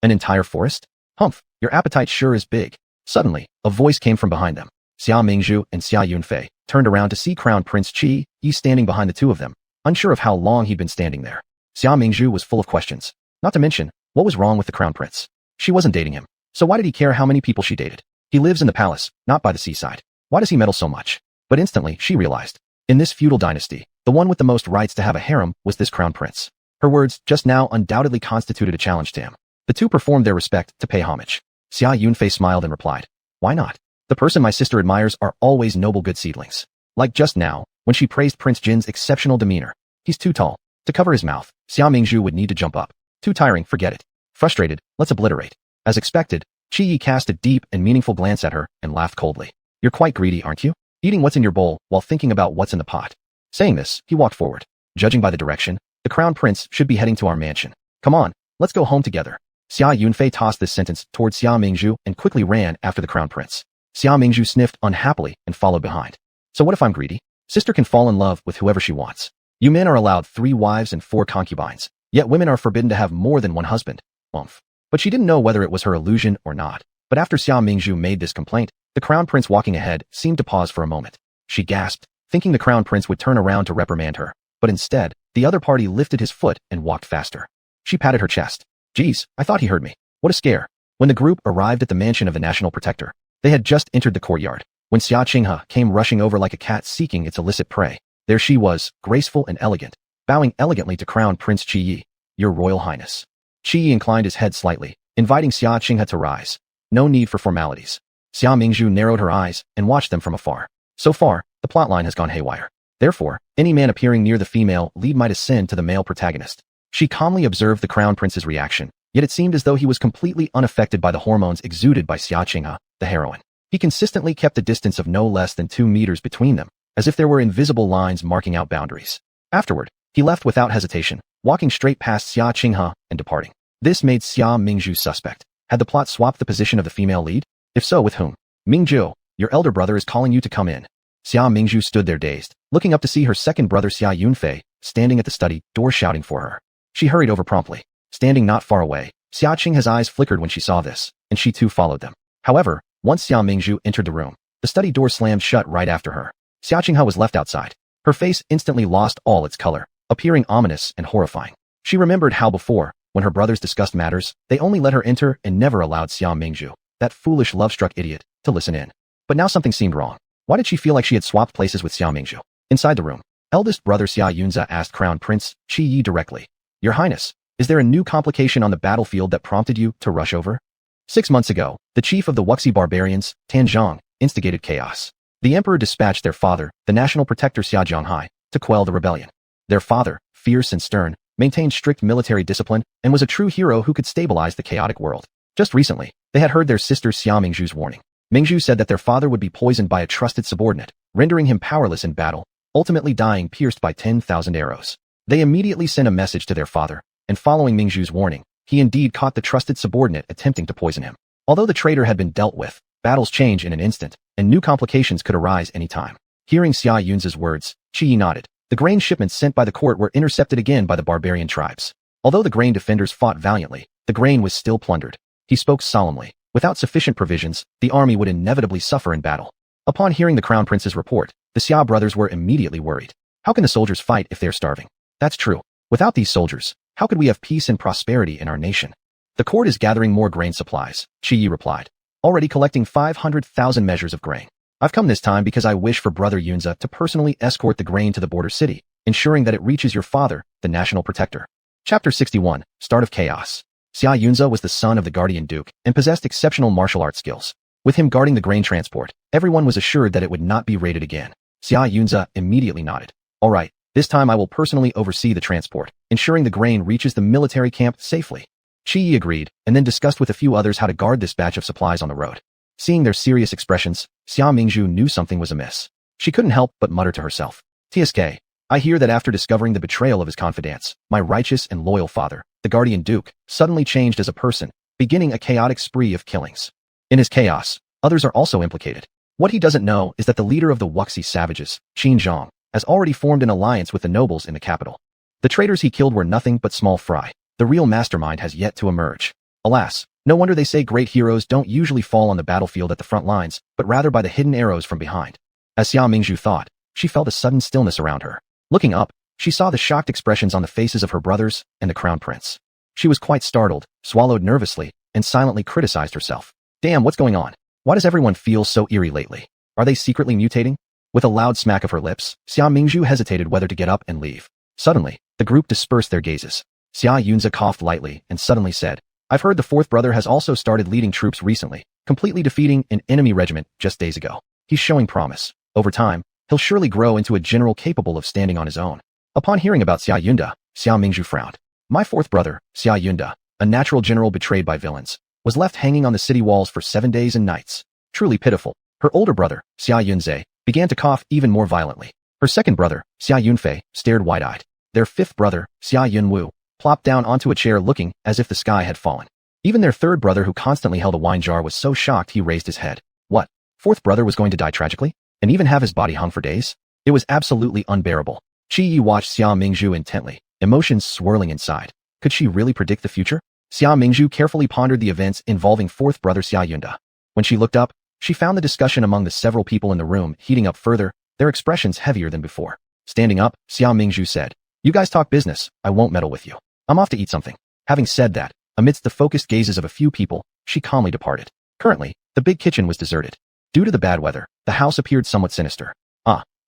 An entire forest? Humph, your appetite sure is big. Suddenly, a voice came from behind them. Xia Mingzhu and Xia Yunfei turned around to see Crown Prince Qi Yi standing behind the two of them, unsure of how long he'd been standing there. Xia Mingzhu was full of questions. Not to mention, what was wrong with the Crown Prince? She wasn't dating him. So why did he care how many people she dated? He lives in the palace, not by the seaside. Why does he meddle so much? But instantly, she realized. In this feudal dynasty, the one with the most rights to have a harem was this Crown Prince. Her words just now undoubtedly constituted a challenge to him. The two performed their respect to pay homage. Xia Yunfei smiled and replied, why not? The person my sister admires are always noble good seedlings. Like just now, when she praised Prince Jin's exceptional demeanor. He's too tall. To cover his mouth, Xia Mingzhu would need to jump up. Too tiring, forget it. Frustrated, let's obliterate. As expected, Qi Yi cast a deep and meaningful glance at her and laughed coldly. You're quite greedy, aren't you? Eating what's in your bowl while thinking about what's in the pot. Saying this, he walked forward. Judging by the direction, the Crown Prince should be heading to our mansion. Come on, let's go home together. Xia Yunfei tossed this sentence towards Xia Mingzhu and quickly ran after the Crown Prince. Xia Mingzhu sniffed unhappily and followed behind. So what if I'm greedy? Sister can fall in love with whoever she wants. You men are allowed 3 wives and 4 concubines, yet women are forbidden to have more than one husband. But she didn't know whether it was her illusion or not. But after Xia Mingzhu made this complaint, the Crown Prince walking ahead seemed to pause for a moment. She gasped, thinking the Crown Prince would turn around to reprimand her. But instead, the other party lifted his foot and walked faster. She patted her chest. Geez, I thought he heard me. What a scare. When the group arrived at the mansion of the National Protector, they had just entered the courtyard. When Xia Qinghe came rushing over like a cat seeking its illicit prey, there she was, graceful and elegant, bowing elegantly to Crown Prince Qi Yi. Your Royal Highness. Qi Yi inclined his head slightly, inviting Xia Qinghe to rise. No need for formalities. Xia Mingzhu narrowed her eyes and watched them from afar. So far, the plotline has gone haywire. Therefore, any man appearing near the female lead might ascend to the male protagonist. She calmly observed the Crown Prince's reaction, yet it seemed as though he was completely unaffected by the hormones exuded by Xia Qinghe, the heroine. He consistently kept a distance of no less than 2 meters between them, as if there were invisible lines marking out boundaries. Afterward, he left without hesitation, walking straight past Xia Qinghe and departing. This made Xia Mingzhu suspect. Had the plot swapped the position of the female lead? If so, with whom? Mingzhu, your elder brother is calling you to come in. Xia Mingzhu stood there dazed, looking up to see her second brother Xia Yunfei, standing at the study door shouting for her. She hurried over promptly. Standing not far away, Xia Qinghe's eyes flickered when she saw this, and she too followed them. However, once Xia Mingzhu entered the room, the study door slammed shut right after her. Xia Qinghe was left outside. Her face instantly lost all its color. appearing ominous and horrifying. She remembered how before, when her brothers discussed matters, they only let her enter and never allowed Xia Mingzhu, that foolish love-struck idiot, to listen in. But now something seemed wrong. Why did she feel like she had swapped places with Xia Mingzhu? Inside the room, eldest brother Xia Yunza asked Crown Prince Qi Yi directly. Your Highness, is there a new complication on the battlefield that prompted you to rush over? 6 months ago, the chief of the Wuxi barbarians, Tan Zhang, instigated chaos. The emperor dispatched their father, the national protector Xia Zhonghai, to quell the rebellion. Their father, fierce and stern, maintained strict military discipline and was a true hero who could stabilize the chaotic world. Just recently, they had heard their sister Xia Mingzhu's warning. Mingzhu said that their father would be poisoned by a trusted subordinate, rendering him powerless in battle, ultimately dying pierced by 10,000 arrows. They immediately sent a message to their father, and following Mingzhu's warning, he indeed caught the trusted subordinate attempting to poison him. Although the traitor had been dealt with, battles change in an instant, and new complications could arise any time. Hearing Xia Yunza's words, Qi Yi nodded. The grain shipments sent by the court were intercepted again by the barbarian tribes. Although the grain defenders fought valiantly, the grain was still plundered. He spoke solemnly. Without sufficient provisions, the army would inevitably suffer in battle. Upon hearing the Crown Prince's report, the Xia brothers were immediately worried. How can the soldiers fight if they're starving? That's true. Without these soldiers, how could we have peace and prosperity in our nation? The court is gathering more grain supplies, Qi Yi replied. Already collecting 500,000 measures of grain. I've come this time because I wish for Brother Yunza to personally escort the grain to the border city, ensuring that it reaches your father, the national protector. Chapter 61, Start of Chaos. Xia Yunza was the son of the Guardian Duke and possessed exceptional martial arts skills. With him guarding the grain transport, everyone was assured that it would not be raided again. Xia Yunza immediately nodded. All right, this time I will personally oversee the transport, ensuring the grain reaches the military camp safely. Qi Yi agreed, and then discussed with a few others how to guard this batch of supplies on the road. Seeing their serious expressions, Xia Mingzhu knew something was amiss. She couldn't help but mutter to herself. TSK, I hear that after discovering the betrayal of his confidants, my righteous and loyal father, the Guardian Duke, suddenly changed as a person, beginning a chaotic spree of killings. In his chaos, others are also implicated. What he doesn't know is that the leader of the Wuxi savages, Qin Zhang, has already formed an alliance with the nobles in the capital. The traitors he killed were nothing but small fry. The real mastermind has yet to emerge. Alas, no wonder they say great heroes don't usually fall on the battlefield at the front lines, but rather by the hidden arrows from behind. As Xia Mingzhu thought, she felt a sudden stillness around her. Looking up, she saw the shocked expressions on the faces of her brothers and the Crown Prince. She was quite startled, swallowed nervously, and silently criticized herself. Damn, what's going on? Why does everyone feel so eerie lately? Are they secretly mutating? With a loud smack of her lips, Xia Mingzhu hesitated whether to get up and leave. Suddenly, the group dispersed their gazes. Xia Yunza coughed lightly and suddenly said, I've heard the fourth brother has also started leading troops recently, completely defeating an enemy regiment just days ago. He's showing promise. Over time, he'll surely grow into a general capable of standing on his own. Upon hearing about Xia Yunda, Xia Mingzhu frowned. My fourth brother, Xia Yunda, a natural general betrayed by villains, was left hanging on the city walls for 7 days and nights. Truly pitiful. Her older brother, Xia Yunze, began to cough even more violently. Her second brother, Xia Yunfei, stared wide-eyed. Their fifth brother, Xia Yunwu, plopped down onto a chair looking as if the sky had fallen. Even their third brother who constantly held a wine jar was so shocked he raised his head. What? Fourth brother was going to die tragically? And even have his body hung for days? It was absolutely unbearable. Qi Yi watched Xia Mingzhu intently, emotions swirling inside. Could she really predict the future? Xia Mingzhu carefully pondered the events involving fourth brother Xia Yunda. When she looked up, she found the discussion among the several people in the room heating up further, their expressions heavier than before. Standing up, Xia Mingzhu said, You guys talk business, I won't meddle with you. I'm off to eat something. Having said that, amidst the focused gazes of a few people, she calmly departed. Currently, the big kitchen was deserted. Due to the bad weather, the house appeared somewhat sinister.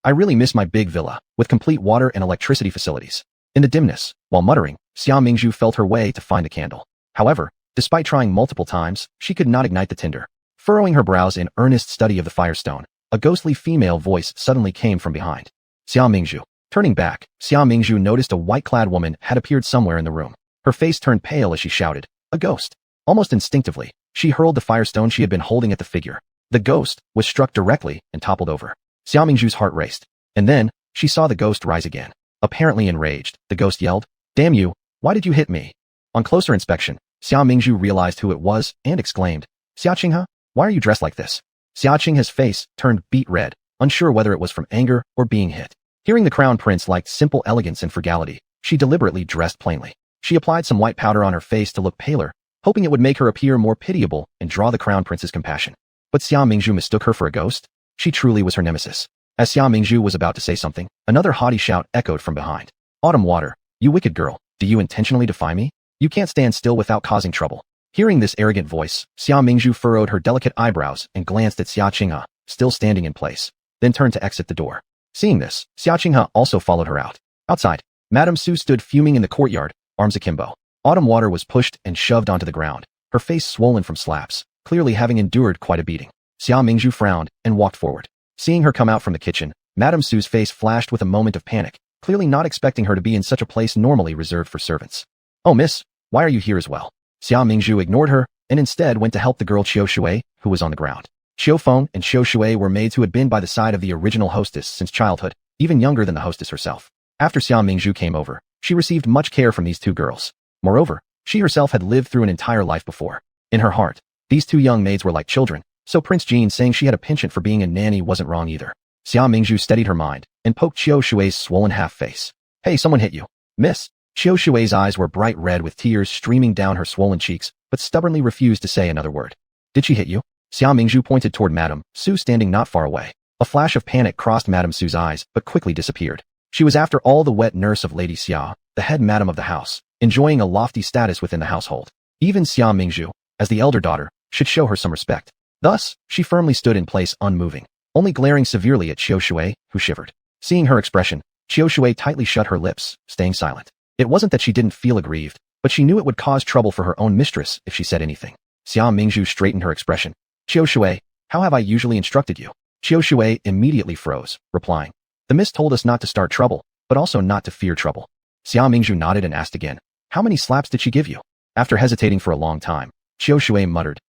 I really miss my big villa, with complete water and electricity facilities. In the dimness, while muttering, Xia Mingzhu felt her way to find the candle. However, despite trying multiple times, she could not ignite the tinder. Furrowing her brows in earnest study of the firestone, a ghostly female voice suddenly came from behind. Xia Mingzhu. Turning back, Xia Mingzhu noticed a white-clad woman had appeared somewhere in the room. Her face turned pale as she shouted, A ghost! Almost instinctively, she hurled the firestone she had been holding at the figure. The ghost was struck directly and toppled over. Xia Mingzhu's heart raced. And then, she saw the ghost rise again. Apparently enraged, the ghost yelled, Damn you, why did you hit me? On closer inspection, Xia Mingzhu realized who it was and exclaimed, Xia Qinghe, why are you dressed like this? Xia Qinghe's face turned beet red, unsure whether it was from anger or being hit. Hearing the Crown Prince liked simple elegance and frugality, she deliberately dressed plainly. She applied some white powder on her face to look paler, hoping it would make her appear more pitiable and draw the Crown Prince's compassion. But Xia Mingzhu mistook her for a ghost? She truly was her nemesis. As Xia Mingzhu was about to say something, another haughty shout echoed from behind. Autumn Water, you wicked girl, do you intentionally defy me? You can't stand still without causing trouble. Hearing this arrogant voice, Xia Mingzhu furrowed her delicate eyebrows and glanced at Xia Qinghe, still standing in place, then turned to exit the door. Seeing this, Xia Qinghe also followed her out. Outside, Madame Su stood fuming in the courtyard, arms akimbo. Autumn Water was pushed and shoved onto the ground, her face swollen from slaps, clearly having endured quite a beating. Xia Mingzhu frowned and walked forward. Seeing her come out from the kitchen, Madame Su's face flashed with a moment of panic, clearly not expecting her to be in such a place normally reserved for servants. Oh miss, why are you here as well? Xia Mingzhu ignored her and instead went to help the girl Qiu Shui, who was on the ground. Qiu Feng and Qiu Shui were maids who had been by the side of the original hostess since childhood, even younger than the hostess herself. After Xia Mingzhu came over, she received much care from these two girls. Moreover, she herself had lived through an entire life before. In her heart, these two young maids were like children, so Prince Jean saying she had a penchant for being a nanny wasn't wrong either. Xia Mingzhu steadied her mind and poked Qiu Shui's swollen half-face. Hey, someone hit you. Miss. Qiu Shui's eyes were bright red with tears streaming down her swollen cheeks, but stubbornly refused to say another word. Did she hit you? Xia Mingzhu pointed toward Madame Su standing not far away. A flash of panic crossed Madame Su's eyes, but quickly disappeared. She was after all the wet nurse of Lady Xia, the head madam of the house, enjoying a lofty status within the household. Even Xia Mingzhu, as the elder daughter, should show her some respect. Thus, she firmly stood in place unmoving, only glaring severely at Qiu Shui, who shivered. Seeing her expression, Qiu Shui tightly shut her lips, staying silent. It wasn't that she didn't feel aggrieved, but she knew it would cause trouble for her own mistress if she said anything. Xia Mingzhu straightened her expression. Qiu Shui, how have I usually instructed you? Qiu Shui immediately froze, replying. The miss told us not to start trouble, but also not to fear trouble. Xia Mingzhu nodded and asked again. How many slaps did she give you? After hesitating for a long time, Qiu Shui muttered,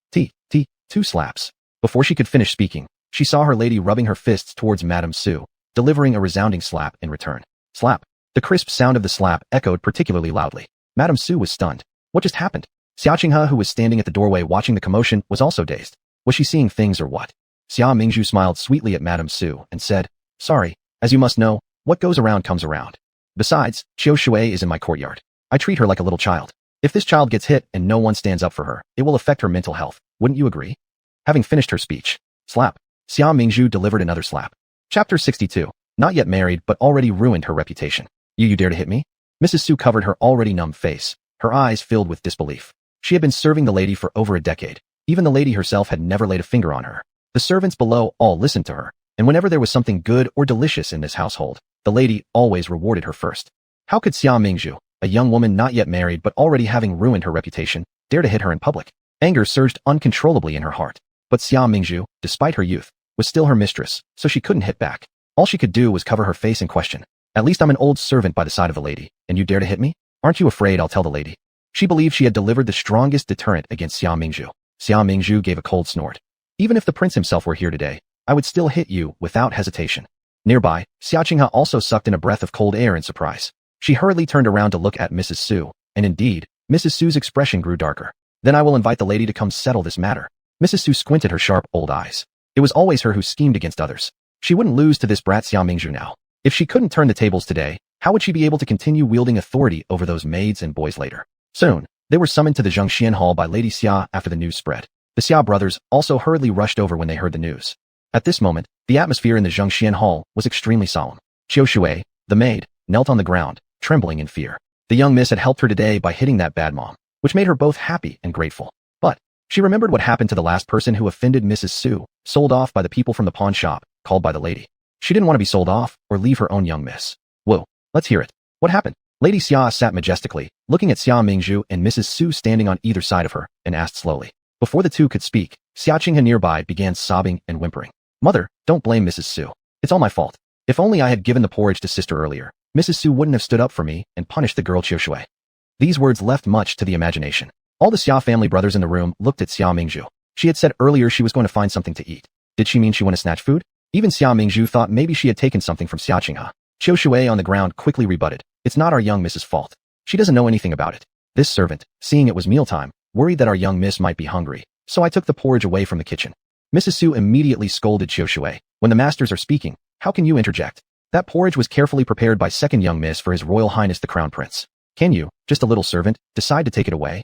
2 slaps. Before she could finish speaking, she saw her lady rubbing her fists towards Madame Su, delivering a resounding slap in return. Slap. The crisp sound of the slap echoed particularly loudly. Madame Su was stunned. What just happened? Xia Qinghe, who was standing at the doorway watching the commotion, was also dazed. Was she seeing things or what? Xia Mingzhu smiled sweetly at Madame Su and said, Sorry, as you must know, what goes around comes around. Besides, Qiu Shui is in my courtyard. I treat her like a little child. If this child gets hit and no one stands up for her, it will affect her mental health. Wouldn't you agree? Having finished her speech, slap, Xia Mingzhu delivered another slap. Chapter 62. Not yet married but already ruined her reputation. You dare to hit me? Mrs. Su covered her already numb face, her eyes filled with disbelief. She had been serving the lady for over a decade. Even the lady herself had never laid a finger on her. The servants below all listened to her, and whenever there was something good or delicious in this household, the lady always rewarded her first. How could Xia Mingzhu, a young woman not yet married but already having ruined her reputation, dare to hit her in public? Anger surged uncontrollably in her heart. But Xia Mingzhu, despite her youth, was still her mistress, so she couldn't hit back. All she could do was cover her face and question. At least I'm an old servant by the side of the lady, and you dare to hit me? Aren't you afraid I'll tell the lady? She believed she had delivered the strongest deterrent against Xia Mingzhu. Xia Mingzhu gave a cold snort. Even if the prince himself were here today, I would still hit you without hesitation. Nearby, Xia Qinghe also sucked in a breath of cold air in surprise. She hurriedly turned around to look at Mrs. Su, and indeed, Mrs. Su's expression grew darker. Then I will invite the lady to come settle this matter. Mrs. Su squinted her sharp old eyes. It was always her who schemed against others. She wouldn't lose to this brat Xia Mingzhu now. If she couldn't turn the tables today, how would she be able to continue wielding authority over those maids and boys later? Soon, they were summoned to the Zhongxian Hall by Lady Xia after the news spread. The Xia brothers also hurriedly rushed over when they heard the news. At this moment, the atmosphere in the Zhongxian Hall was extremely solemn. Qiu Shui, the maid, knelt on the ground, trembling in fear. The young miss had helped her today by hitting that bad mom, which made her both happy and grateful. But she remembered what happened to the last person who offended Mrs. Su, sold off by the people from the pawn shop, called by the lady. She didn't want to be sold off or leave her own young miss. Whoa, let's hear it. What happened? Lady Xia sat majestically, looking at Xia Mingzhu and Mrs. Su standing on either side of her, and asked slowly. Before the two could speak, Xia Qinghe nearby began sobbing and whimpering. Mother, don't blame Mrs. Su. It's all my fault. If only I had given the porridge to sister earlier, Mrs. Su wouldn't have stood up for me and punished the girl Qiu Shui. These words left much to the imagination. All the Xia family brothers in the room looked at Xia Mingzhu. She had said earlier she was going to find something to eat. Did she mean she wanted to snatch food? Even Xia Mingzhu thought maybe she had taken something from Xia Qinghe. Qiu Shui on the ground quickly rebutted. It's not our young miss's fault. She doesn't know anything about it. This servant, seeing it was mealtime, worried that our young miss might be hungry, so I took the porridge away from the kitchen. Mrs. Su immediately scolded Qiu Shui. When the masters are speaking, how can you interject? That porridge was carefully prepared by second young miss for His Royal Highness the Crown Prince. Can you, just a little servant, decide to take it away?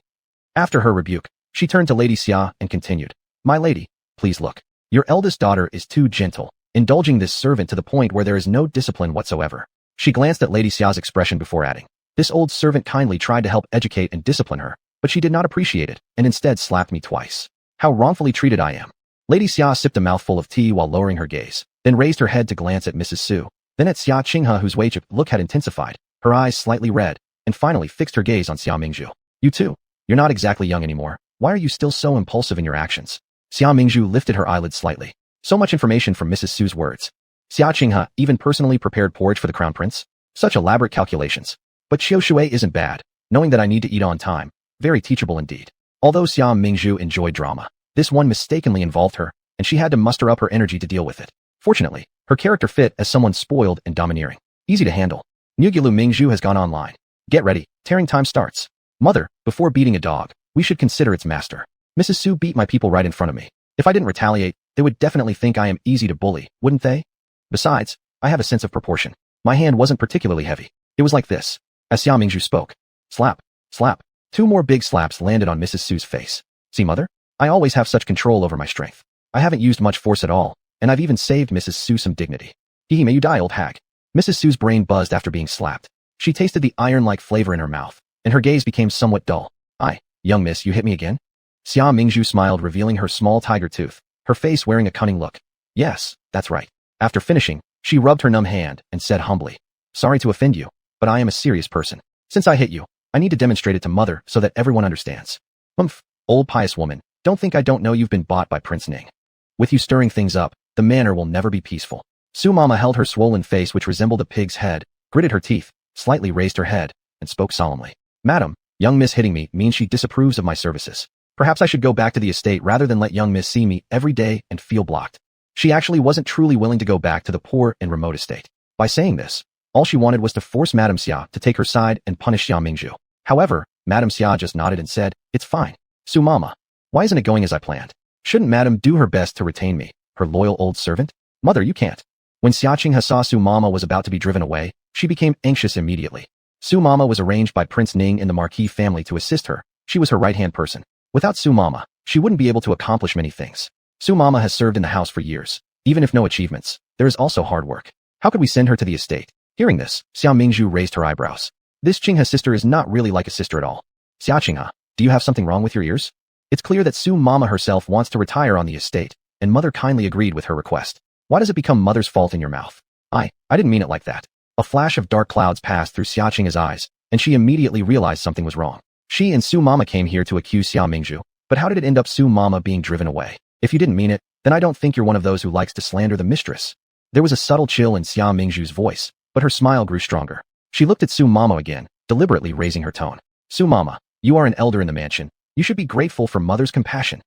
After her rebuke, she turned to Lady Xia and continued. My lady, please look. Your eldest daughter is too gentle, indulging this servant to the point where there is no discipline whatsoever. She glanced at Lady Xia's expression before adding, "This old servant kindly tried to help educate and discipline her, but she did not appreciate it and instead slapped me twice. How wrongfully treated I am." Lady Xia sipped a mouthful of tea while lowering her gaze, then raised her head to glance at Mrs. Su, then at Xia Qinghe whose wage look had intensified, her eyes slightly red, and finally fixed her gaze on Xia Mingzhu. "You too. You're not exactly young anymore. Why are you still so impulsive in your actions?" Xia Mingzhu lifted her eyelids slightly. So much information from Mrs. Su's words. Xia Qinghe even personally prepared porridge for the crown prince? Such elaborate calculations. But Xiao Shui isn't bad, knowing that I need to eat on time. Very teachable indeed. Although Xia Mingzhu enjoyed drama, this one mistakenly involved her, and she had to muster up her energy to deal with it. Fortunately, her character fit as someone spoiled and domineering. Easy to handle. Nugulu Mingzhu has gone online. Get ready, tearing time starts. Mother, before beating a dog, we should consider its master. Mrs. Su beat my people right in front of me. If I didn't retaliate, they would definitely think I am easy to bully, wouldn't they? Besides, I have a sense of proportion. My hand wasn't particularly heavy. It was like this. As Xia Mingzhu spoke. Slap, slap. 2 more big slaps landed on Mrs. Su's face. See, mother? I always have such control over my strength. I haven't used much force at all, and I've even saved Mrs. Su some dignity. Hee may you die, old hag. Mrs. Su's brain buzzed after being slapped. She tasted the iron-like flavor in her mouth, and her gaze became somewhat dull. Young miss, you hit me again? Xia Mingzhu smiled, revealing her small tiger tooth, her face wearing a cunning look. Yes, that's right. After finishing, she rubbed her numb hand and said humbly, "Sorry to offend you, but I am a serious person. Since I hit you, I need to demonstrate it to mother so that everyone understands." Humph, old pious woman, don't think I don't know you've been bought by Prince Ning. With you stirring things up, the manor will never be peaceful. Su Mama held her swollen face which resembled a pig's head, gritted her teeth, slightly raised her head, and spoke solemnly. "Madam, young miss hitting me means she disapproves of my services. Perhaps I should go back to the estate rather than let young miss see me every day and feel blocked." She actually wasn't truly willing to go back to the poor and remote estate. By saying this, all she wanted was to force Madame Xia to take her side and punish Xia Mingzhu. However, Madame Xia just nodded and said, "It's fine. Su Mama, why isn't it going as I planned? Shouldn't Madame do her best to retain me, her loyal old servant? Mother, you can't." When Xia Qinghe saw Su Mama was about to be driven away, she became anxious immediately. Su Mama was arranged by Prince Ning and the Marquis family to assist her. She was her right-hand person. Without Su Mama, she wouldn't be able to accomplish many things. Su Mama has served in the house for years. Even if no achievements, there is also hard work. How could we send her to the estate? Hearing this, Xia Mingzhu raised her eyebrows. This Qinghe sister is not really like a sister at all. Xia Qinghe, do you have something wrong with your ears? It's clear that Su Mama herself wants to retire on the estate, and mother kindly agreed with her request. Why does it become mother's fault in your mouth? I didn't mean it like that. A flash of dark clouds passed through Xia Qinghe's eyes, and she immediately realized something was wrong. She and Su Mama came here to accuse Xia Mingzhu, but how did it end up Su Mama being driven away? If you didn't mean it, then I don't think you're one of those who likes to slander the mistress. There was a subtle chill in Xia Mingzhu's voice, but her smile grew stronger. She looked at Su Mama again, deliberately raising her tone. Su Mama, you are an elder in the mansion. You should be grateful for mother's compassion.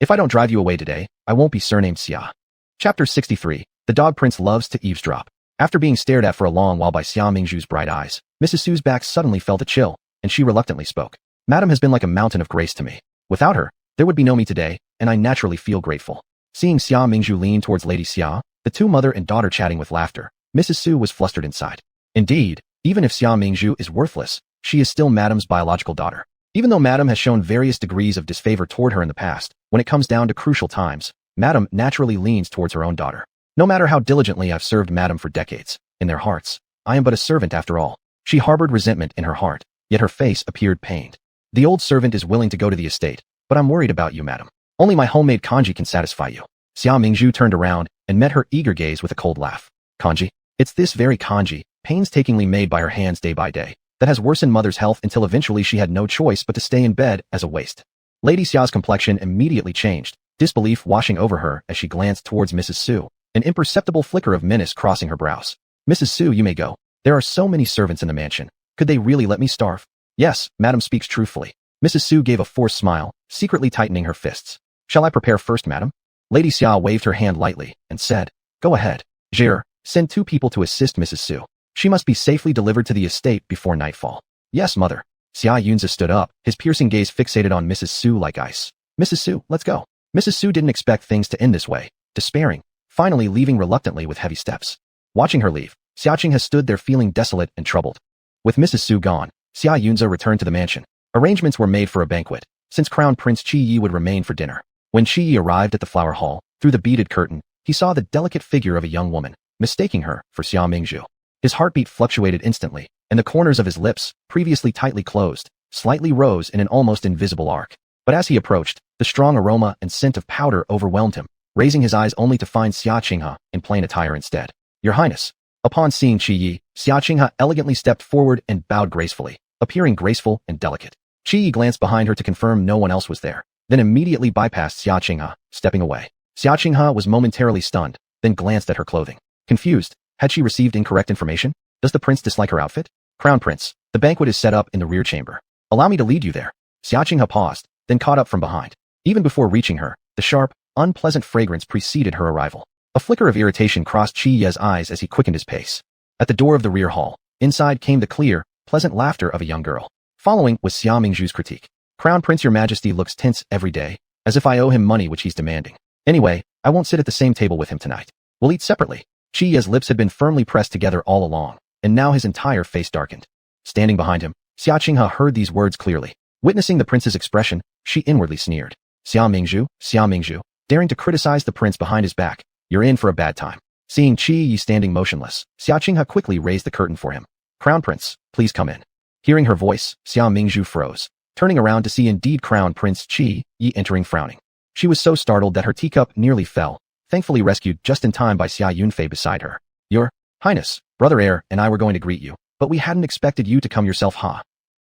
If I don't drive you away today, I won't be surnamed Xia. Chapter 63. The Dog Prince Loves to Eavesdrop. After being stared at for a long while by Xia Mingzhu's bright eyes, Mrs. Su's back suddenly felt a chill, and she reluctantly spoke. Madam has been like a mountain of grace to me. Without her, there would be no me today, and I naturally feel grateful. Seeing Xia Mingzhu lean towards Lady Xia, the 2 mother and daughter chatting with laughter, Mrs. Su was flustered inside. Indeed, even if Xia Mingzhu is worthless, she is still Madam's biological daughter. Even though Madam has shown various degrees of disfavor toward her in the past, when it comes down to crucial times, Madam naturally leans towards her own daughter. No matter how diligently I've served Madam for decades, in their hearts, I am but a servant after all. She harbored resentment in her heart, yet her face appeared pained. The old servant is willing to go to the estate, but I'm worried about you, Madam. Only my homemade congee can satisfy you. Xia Mingzhu turned around and met her eager gaze with a cold laugh. Congee? It's this very congee, painstakingly made by her hands day by day, that has worsened mother's health until eventually she had no choice but to stay in bed as a waste. Lady Xia's complexion immediately changed, disbelief washing over her as she glanced towards Mrs. Su, an imperceptible flicker of menace crossing her brows. Mrs. Su, you may go. There are so many servants in the mansion. Could they really let me starve? Yes, Madam speaks truthfully. Mrs. Su gave a forced smile, secretly tightening her fists. Shall I prepare first, Madam? Lady Xia waved her hand lightly and said, Go ahead. Jir, send 2 people to assist Mrs. Su. She must be safely delivered to the estate before nightfall. Yes, mother. Xia Yunzi stood up, his piercing gaze fixated on Mrs. Su like ice. Mrs. Su, let's go. Mrs. Su didn't expect things to end this way, despairing, finally leaving reluctantly with heavy steps. Watching her leave, Xia Qinghe stood there feeling desolate and troubled. With Mrs. Su gone, Xia Yunzi returned to the mansion. Arrangements were made for a banquet, since Crown Prince Qi Yi would remain for dinner. When Qi Yi arrived at the flower hall, through the beaded curtain, he saw the delicate figure of a young woman, mistaking her for Xia Mingzhu. His heartbeat fluctuated instantly, and the corners of his lips, previously tightly closed, slightly rose in an almost invisible arc. But as he approached, the strong aroma and scent of powder overwhelmed him, raising his eyes only to find Xia Qinghe in plain attire instead. Your Highness. Upon seeing Qi Yi, Xia Qinghe elegantly stepped forward and bowed gracefully, appearing graceful and delicate. Qi Yi glanced behind her to confirm no one else was there, then immediately bypassed Xia Qinghe, stepping away. Xia Qinghe was momentarily stunned, then glanced at her clothing. Confused, had she received incorrect information? Does the prince dislike her outfit? Crown Prince, the banquet is set up in the rear chamber. Allow me to lead you there. Xia Qinghe paused, then caught up from behind. Even before reaching her, the sharp, unpleasant fragrance preceded her arrival. A flicker of irritation crossed Qi Yi's eyes as he quickened his pace. At the door of the rear hall, inside came the clear, pleasant laughter of a young girl. Following was Xia Mingzhu's critique. Crown Prince, your majesty looks tense every day, as if I owe him money which he's demanding. Anyway, I won't sit at the same table with him tonight. We'll eat separately. Qi Yi's lips had been firmly pressed together all along, and now his entire face darkened. Standing behind him, Xia Qinghe heard these words clearly. Witnessing the prince's expression, she inwardly sneered. Xia Mingzhu, daring to criticize the prince behind his back. You're in for a bad time. Seeing Qi Yi standing motionless, Xia Qinghe quickly raised the curtain for him. Crown Prince, please come in. Hearing her voice, Xia Mingzhu froze, turning around to see indeed Crown Prince Qi Yi entering frowning. She was so startled that her teacup nearly fell, thankfully rescued just in time by Xia Yunfei beside her. Your Highness, Brother Heir and I were going to greet you, but we hadn't expected you to come yourself, ha.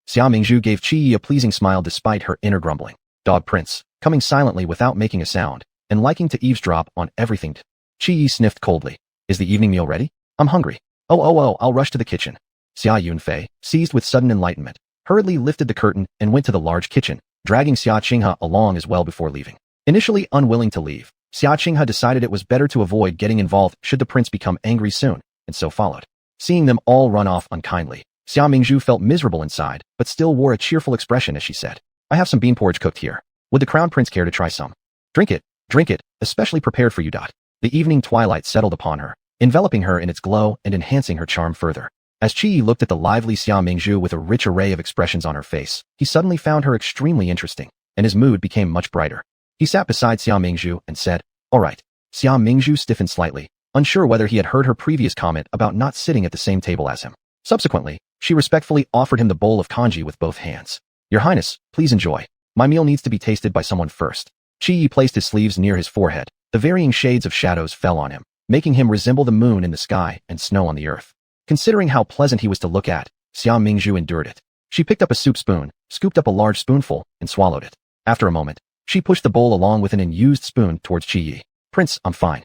Xia Mingzhu gave Qi Yi a pleasing smile despite her inner grumbling. Dog Prince, coming silently without making a sound, and liking to eavesdrop on everything. Qi Yi sniffed coldly. Is the evening meal ready? I'm hungry. Oh, I'll rush to the kitchen. Xia Yunfei, seized with sudden enlightenment, hurriedly lifted the curtain and went to the large kitchen, dragging Xia Qinghe along as well before leaving. Initially unwilling to leave, Xia Qinghe decided it was better to avoid getting involved should the prince become angry soon, and so followed. Seeing them all run off unkindly, Xia Mingzhu felt miserable inside, but still wore a cheerful expression as she said, I have some bean porridge cooked here. Would the crown prince care to try some? Drink it, especially prepared for you. The evening twilight settled upon her, enveloping her in its glow and enhancing her charm further. As Qi Yi looked at the lively Xia Mingzhu with a rich array of expressions on her face, he suddenly found her extremely interesting, and his mood became much brighter. He sat beside Xia Mingzhu and said, all right. Xia Mingzhu stiffened slightly, unsure whether he had heard her previous comment about not sitting at the same table as him. Subsequently, she respectfully offered him the bowl of congee with both hands. Your Highness, please enjoy. My meal needs to be tasted by someone first. Qi Yi placed his sleeves near his forehead. The varying shades of shadows fell on him, making him resemble the moon in the sky and snow on the earth. Considering how pleasant he was to look at, Xia Mingzhu endured it. She picked up a soup spoon, scooped up a large spoonful, and swallowed it. After a moment, she pushed the bowl along with an unused spoon towards Qi Yi. Prince, I'm fine.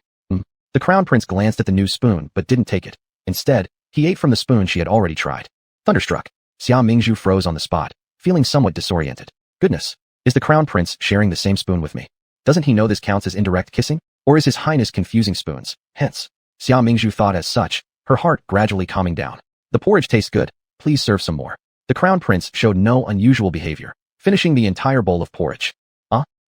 The crown prince glanced at the new spoon but didn't take it. Instead, he ate from the spoon she had already tried. Thunderstruck, Xia Mingzhu froze on the spot, feeling somewhat disoriented. Goodness, is the crown prince sharing the same spoon with me? Doesn't he know this counts as indirect kissing? Or is his highness confusing spoons? Hence, Xia Mingzhu thought as such, her heart gradually calming down. The porridge tastes good. Please serve some more. The crown prince showed no unusual behavior, finishing the entire bowl of porridge.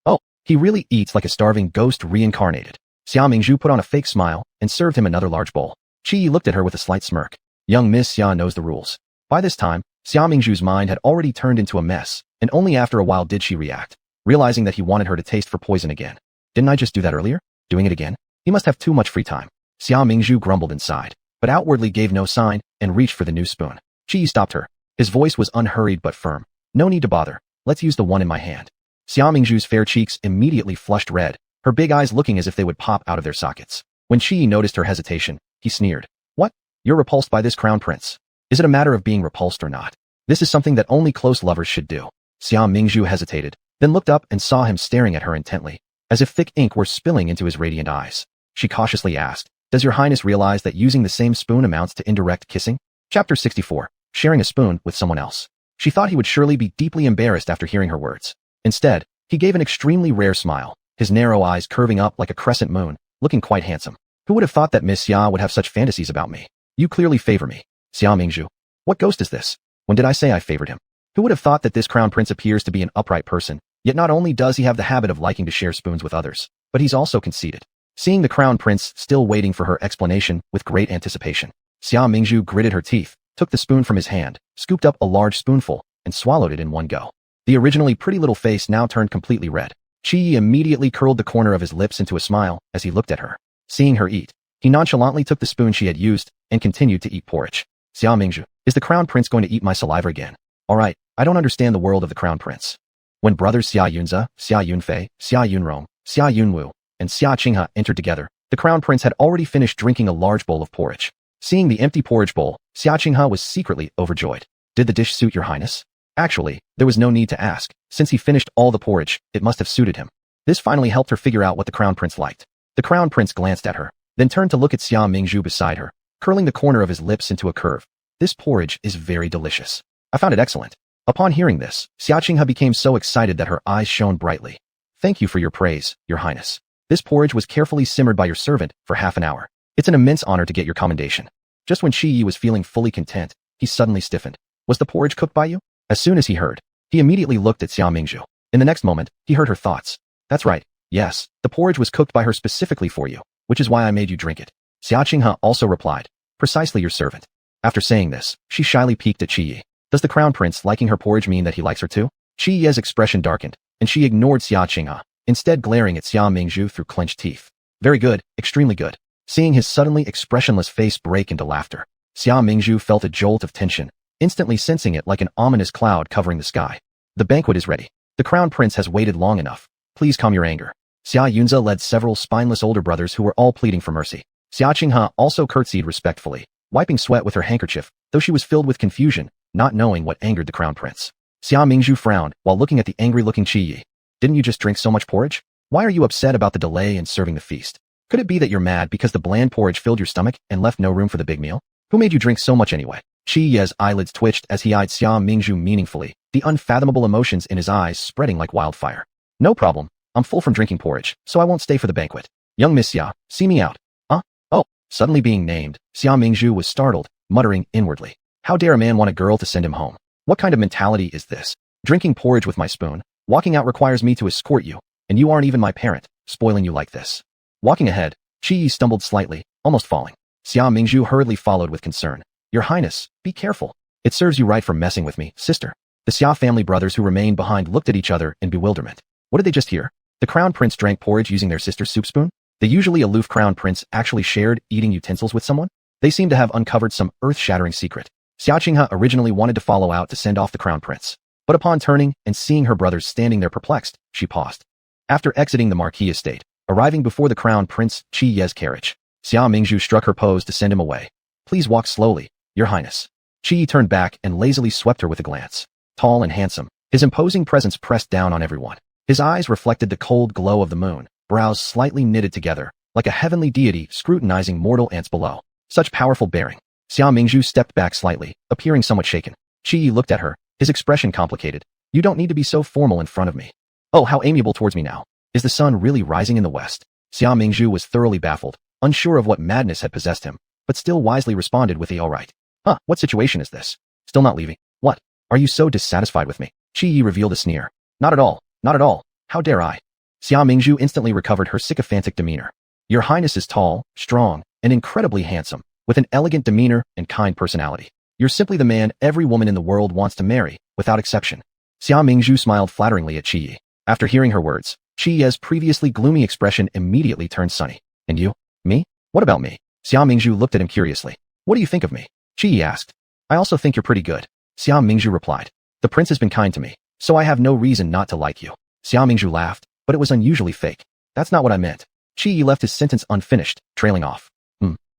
Oh, he really eats like a starving ghost reincarnated. Xia Mingzhu put on a fake smile and served him another large bowl. Qi Yi looked at her with a slight smirk. Young Miss Xia knows the rules. By this time, Xia Mingzhu's mind had already turned into a mess, and only after a while did she react, realizing that he wanted her to taste for poison again. Didn't I just do that earlier? Doing it again? He must have too much free time. Xia Mingzhu grumbled inside, but outwardly gave no sign and reached for the new spoon. Qi Yi stopped her. His voice was unhurried but firm. No need to bother. Let's use the one in my hand. Xia Mingzhu's fair cheeks immediately flushed red, her big eyes looking as if they would pop out of their sockets. When Qi Yi noticed her hesitation, he sneered. What? You're repulsed by this crown prince? Is it a matter of being repulsed or not? This is something that only close lovers should do. Xia Mingzhu hesitated, then looked up and saw him staring at her intently, as if thick ink were spilling into his radiant eyes. She cautiously asked, Does your highness realize that using the same spoon amounts to indirect kissing? Chapter 64. Sharing a spoon with someone else. She thought he would surely be deeply embarrassed after hearing her words. Instead, he gave an extremely rare smile, his narrow eyes curving up like a crescent moon, looking quite handsome. Who would have thought that Miss Xia would have such fantasies about me? You clearly favor me. Xia Mingzhu. What ghost is this? When did I say I favored him? Who would have thought that this crown prince appears to be an upright person, yet not only does he have the habit of liking to share spoons with others, but he's also conceited. Seeing the crown prince still waiting for her explanation with great anticipation, Xia Mingzhu gritted her teeth, took the spoon from his hand, scooped up a large spoonful, and swallowed it in one go. The originally pretty little face now turned completely red. Qi Yi immediately curled the corner of his lips into a smile as he looked at her. Seeing her eat, He nonchalantly took the spoon she had used and continued to eat porridge. Xia Mingzhu, is the crown prince going to eat my saliva again? Alright, I don't understand the world of the crown prince. When brothers Xia Yunze, Xia Yunfei, Xia Yunrong, Xia Yunwu, and Xia Qinghe entered together, the crown prince had already finished drinking a large bowl of porridge. Seeing the empty porridge bowl, Xia Qinghe was secretly overjoyed. Did the dish suit your highness? Actually, there was no need to ask. Since he finished all the porridge, it must have suited him. This finally helped her figure out what the crown prince liked. The crown prince glanced at her, then turned to look at Xia Mingzhu beside her, curling the corner of his lips into a curve. This porridge is very delicious. I found it excellent. Upon hearing this, Xia Qinghe became so excited that her eyes shone brightly. Thank you for your praise, your highness. This porridge was carefully simmered by your servant for half an hour. It's an immense honor to get your commendation. Just when Qi Yi was feeling fully content, he suddenly stiffened. Was the porridge cooked by you? As soon as he heard, he immediately looked at Xia Mingzhu. In the next moment, he heard her thoughts. That's right. Yes, the porridge was cooked by her specifically for you, which is why I made you drink it. Xia Qinghe also replied. Precisely your servant. After saying this, she shyly peeked at Qi Yi. Does the crown prince liking her porridge mean that he likes her too? Qi Yi's expression darkened, and she ignored Xia Qinghe, instead glaring at Xia Mingzhu through clenched teeth. Very good, extremely good. Seeing his suddenly expressionless face break into laughter, Xia Mingzhu felt a jolt of tension, instantly sensing it like an ominous cloud covering the sky. The banquet is ready. The crown prince has waited long enough. Please calm your anger. Xia Yunze led several spineless older brothers who were all pleading for mercy. Xia Qinghe also curtsied respectfully, wiping sweat with her handkerchief, though she was filled with confusion, not knowing what angered the crown prince. Xia Mingzhu frowned while looking at the angry-looking Qi Yi. Didn't you just drink so much porridge? Why are you upset about the delay in serving the feast? Could it be that you're mad because the bland porridge filled your stomach and left no room for the big meal? Who made you drink so much anyway? Qi Yi's eyelids twitched as he eyed Xia Mingzhu meaningfully, the unfathomable emotions in his eyes spreading like wildfire. No problem. I'm full from drinking porridge, so I won't stay for the banquet. Young Miss Xia, see me out. Huh? Oh, suddenly being named, Xia Mingzhu was startled, muttering inwardly. How dare a man want a girl to send him home? What kind of mentality is this? Drinking porridge with my spoon, walking out requires me to escort you, and you aren't even my parent, spoiling you like this. Walking ahead, Qi Yi stumbled slightly, almost falling. Xia Mingzhu hurriedly followed with concern. Your highness, be careful. It serves you right for messing with me, sister. The Xia family brothers who remained behind looked at each other in bewilderment. What did they just hear? The crown prince drank porridge using their sister's soup spoon? The usually aloof crown prince actually shared eating utensils with someone? They seemed to have uncovered some earth-shattering secret. Xia Qinghe originally wanted to follow out to send off the crown prince, but upon turning and seeing her brothers standing there perplexed, she paused. After exiting the marquis estate, arriving before the crown prince Qi Yi's carriage, Xia Mingzhu struck her pose to send him away. Please walk slowly, your highness. Qi Yi turned back and lazily swept her with a glance. Tall and handsome, his imposing presence pressed down on everyone. His eyes reflected the cold glow of the moon, brows slightly knitted together, like a heavenly deity scrutinizing mortal ants below. Such powerful bearing. Xia Mingzhu stepped back slightly, appearing somewhat shaken. Qi Yi looked at her, his expression complicated. You don't need to be so formal in front of me. Oh, how amiable towards me now. Is the sun really rising in the west? Xia Mingzhu was thoroughly baffled, unsure of what madness had possessed him, but still wisely responded with a all right. Huh, what situation is this? Still not leaving? What? Are you so dissatisfied with me? Qi Yi revealed a sneer. Not at all, not at all. How dare I? Xia Mingzhu instantly recovered her sycophantic demeanor. Your highness is tall, strong, and incredibly handsome, with an elegant demeanor and kind personality. You're simply the man every woman in the world wants to marry, without exception. Xia Mingzhu smiled flatteringly at Qi Yi. After hearing her words, Qi Yi's previously gloomy expression immediately turned sunny. And you? Me? What about me? Xia Mingzhu looked at him curiously. What do you think of me? Qi Yi asked. I also think you're pretty good. Xia Mingzhu replied. The prince has been kind to me, so I have no reason not to like you. Xia Mingzhu laughed, but it was unusually fake. That's not what I meant. Qi Yi left his sentence unfinished, trailing off.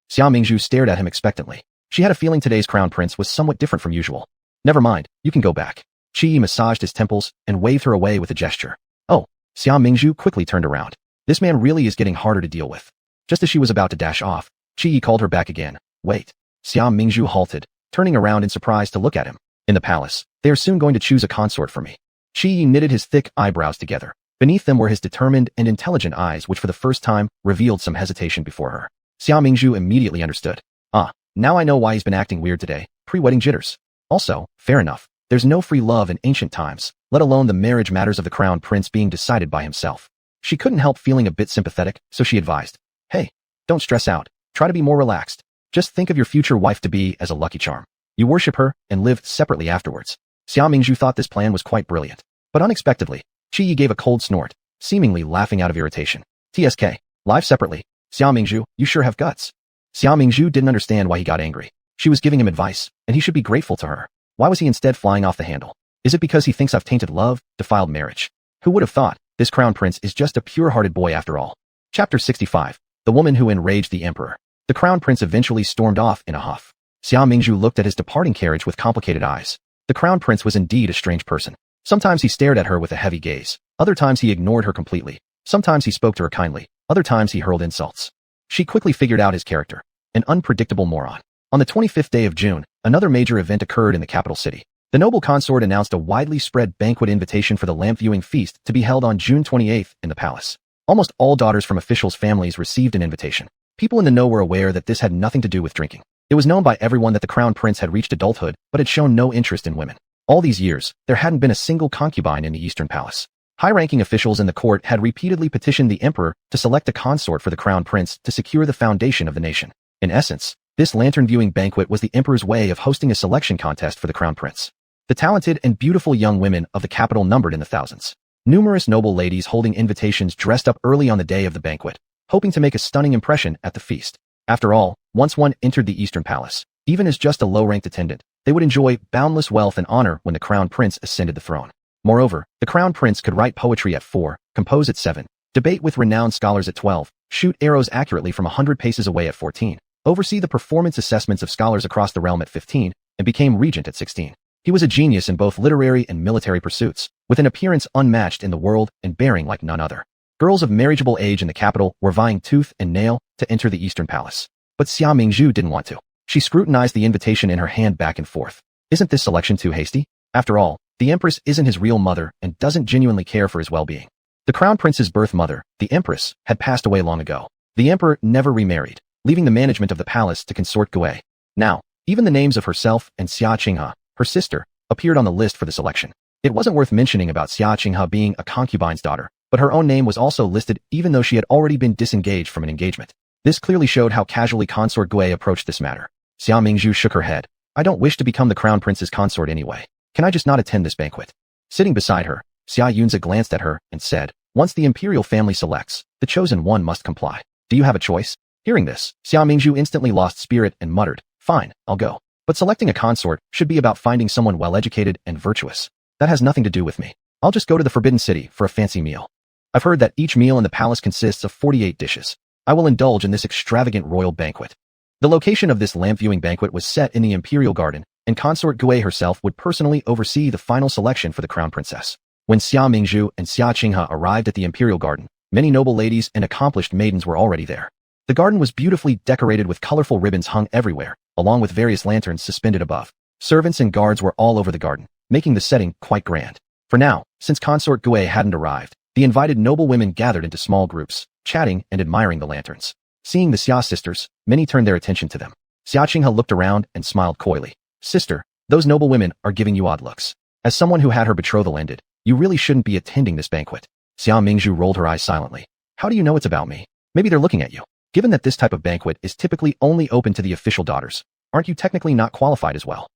Xia Mingzhu stared at him expectantly. She had a feeling today's crown prince was somewhat different from usual. Never mind, you can go back. Qi Yi massaged his temples and waved her away with a gesture. Oh, Xia Mingzhu quickly turned around. This man really is getting harder to deal with. Just as she was about to dash off, Qi Yi called her back again. Wait. Xia Mingzhu halted, turning around in surprise to look at him. In the palace, they are soon going to choose a consort for me. Qi Yi knitted his thick eyebrows together. Beneath them were his determined and intelligent eyes which for the first time revealed some hesitation before her. Xia Mingzhu immediately understood. Ah, now I know why he's been acting weird today. Pre-wedding jitters. Also, fair enough. There's no free love in ancient times, let alone the marriage matters of the crown prince being decided by himself. She couldn't help feeling a bit sympathetic, so she advised. Hey, don't stress out. Try to be more relaxed. Just think of your future wife-to-be as a lucky charm. You worship her and live separately afterwards. Xia Mingzhu thought this plan was quite brilliant. But unexpectedly, Qi Yi gave a cold snort, seemingly laughing out of irritation. TSK. Live separately. Xiao Mingzhu, you sure have guts. Xiao Mingzhu didn't understand why he got angry. She was giving him advice, and he should be grateful to her. Why was he instead flying off the handle? Is it because he thinks I've tainted love, defiled marriage? Who would have thought? This crown prince is just a pure-hearted boy after all. Chapter 65. The woman who enraged the emperor. The crown prince eventually stormed off in a huff. Xiao Mingzhu looked at his departing carriage with complicated eyes. The crown prince was indeed a strange person. Sometimes he stared at her with a heavy gaze. Other times he ignored her completely. Sometimes he spoke to her kindly. Other times he hurled insults. She quickly figured out his character. An unpredictable moron. On the 25th day of June, another major event occurred in the capital city. The noble consort announced a widely spread banquet invitation for the lamp-viewing feast to be held on June 28th in the palace. Almost all daughters from officials' families received an invitation. People in the know were aware that this had nothing to do with drinking. It was known by everyone that the crown prince had reached adulthood but had shown no interest in women. All these years, there hadn't been a single concubine in the Eastern Palace. High-ranking officials in the court had repeatedly petitioned the emperor to select a consort for the crown prince to secure the foundation of the nation. In essence, this lantern-viewing banquet was the emperor's way of hosting a selection contest for the crown prince. The talented and beautiful young women of the capital numbered in the thousands. Numerous noble ladies holding invitations dressed up early on the day of the banquet, hoping to make a stunning impression at the feast. After all, once one entered the Eastern Palace, even as just a low-ranked attendant, they would enjoy boundless wealth and honor when the crown prince ascended the throne. Moreover, the crown prince could write poetry at 4, compose at 7, debate with renowned scholars at 12, shoot arrows accurately from 100 paces away at 14, oversee the performance assessments of scholars across the realm at 15, and became regent at 16. He was a genius in both literary and military pursuits, with an appearance unmatched in the world and bearing like none other. Girls of marriageable age in the capital were vying tooth and nail to enter the Eastern Palace. But Xiao Mingzhu didn't want to. She scrutinized the invitation in her hand back and forth. Isn't this selection too hasty? After all, the empress isn't his real mother and doesn't genuinely care for his well-being. The crown prince's birth mother, the empress, had passed away long ago. The emperor never remarried, leaving the management of the palace to consort Gui. Now, even the names of herself and Xia Qinghe, her sister, appeared on the list for the selection. It wasn't worth mentioning about Xia Qinghe being a concubine's daughter, but her own name was also listed even though she had already been disengaged from an engagement. This clearly showed how casually consort Gui approached this matter. Xiao Mingzhu shook her head. I don't wish to become the crown prince's consort anyway. Can I just not attend this banquet? Sitting beside her, Xia Yunzi glanced at her and said, once the imperial family selects, the chosen one must comply. Do you have a choice? Hearing this, Xiao Mingzhu instantly lost spirit and muttered, fine, I'll go. But selecting a consort should be about finding someone well-educated and virtuous. That has nothing to do with me. I'll just go to the Forbidden City for a fancy meal. I've heard that each meal in the palace consists of 48 dishes. I will indulge in this extravagant royal banquet. The location of this lamp-viewing banquet was set in the imperial garden, and consort Gui herself would personally oversee the final selection for the crown princess. When Xiao Mingzhu and Xia Qinghe arrived at the imperial garden, many noble ladies and accomplished maidens were already there. The garden was beautifully decorated with colorful ribbons hung everywhere, along with various lanterns suspended above. Servants and guards were all over the garden, making the setting quite grand. For now, since consort Gui hadn't arrived, the invited noble women gathered into small groups, chatting and admiring the lanterns. Seeing the Xia sisters, many turned their attention to them. Xia Qinghe looked around and smiled coyly. Sister, those noble women are giving you odd looks. As someone who had her betrothal ended, you really shouldn't be attending this banquet. Xiao Mingzhu rolled her eyes silently. How do you know it's about me? Maybe they're looking at you. Given that this type of banquet is typically only open to the official daughters, aren't you technically not qualified as well?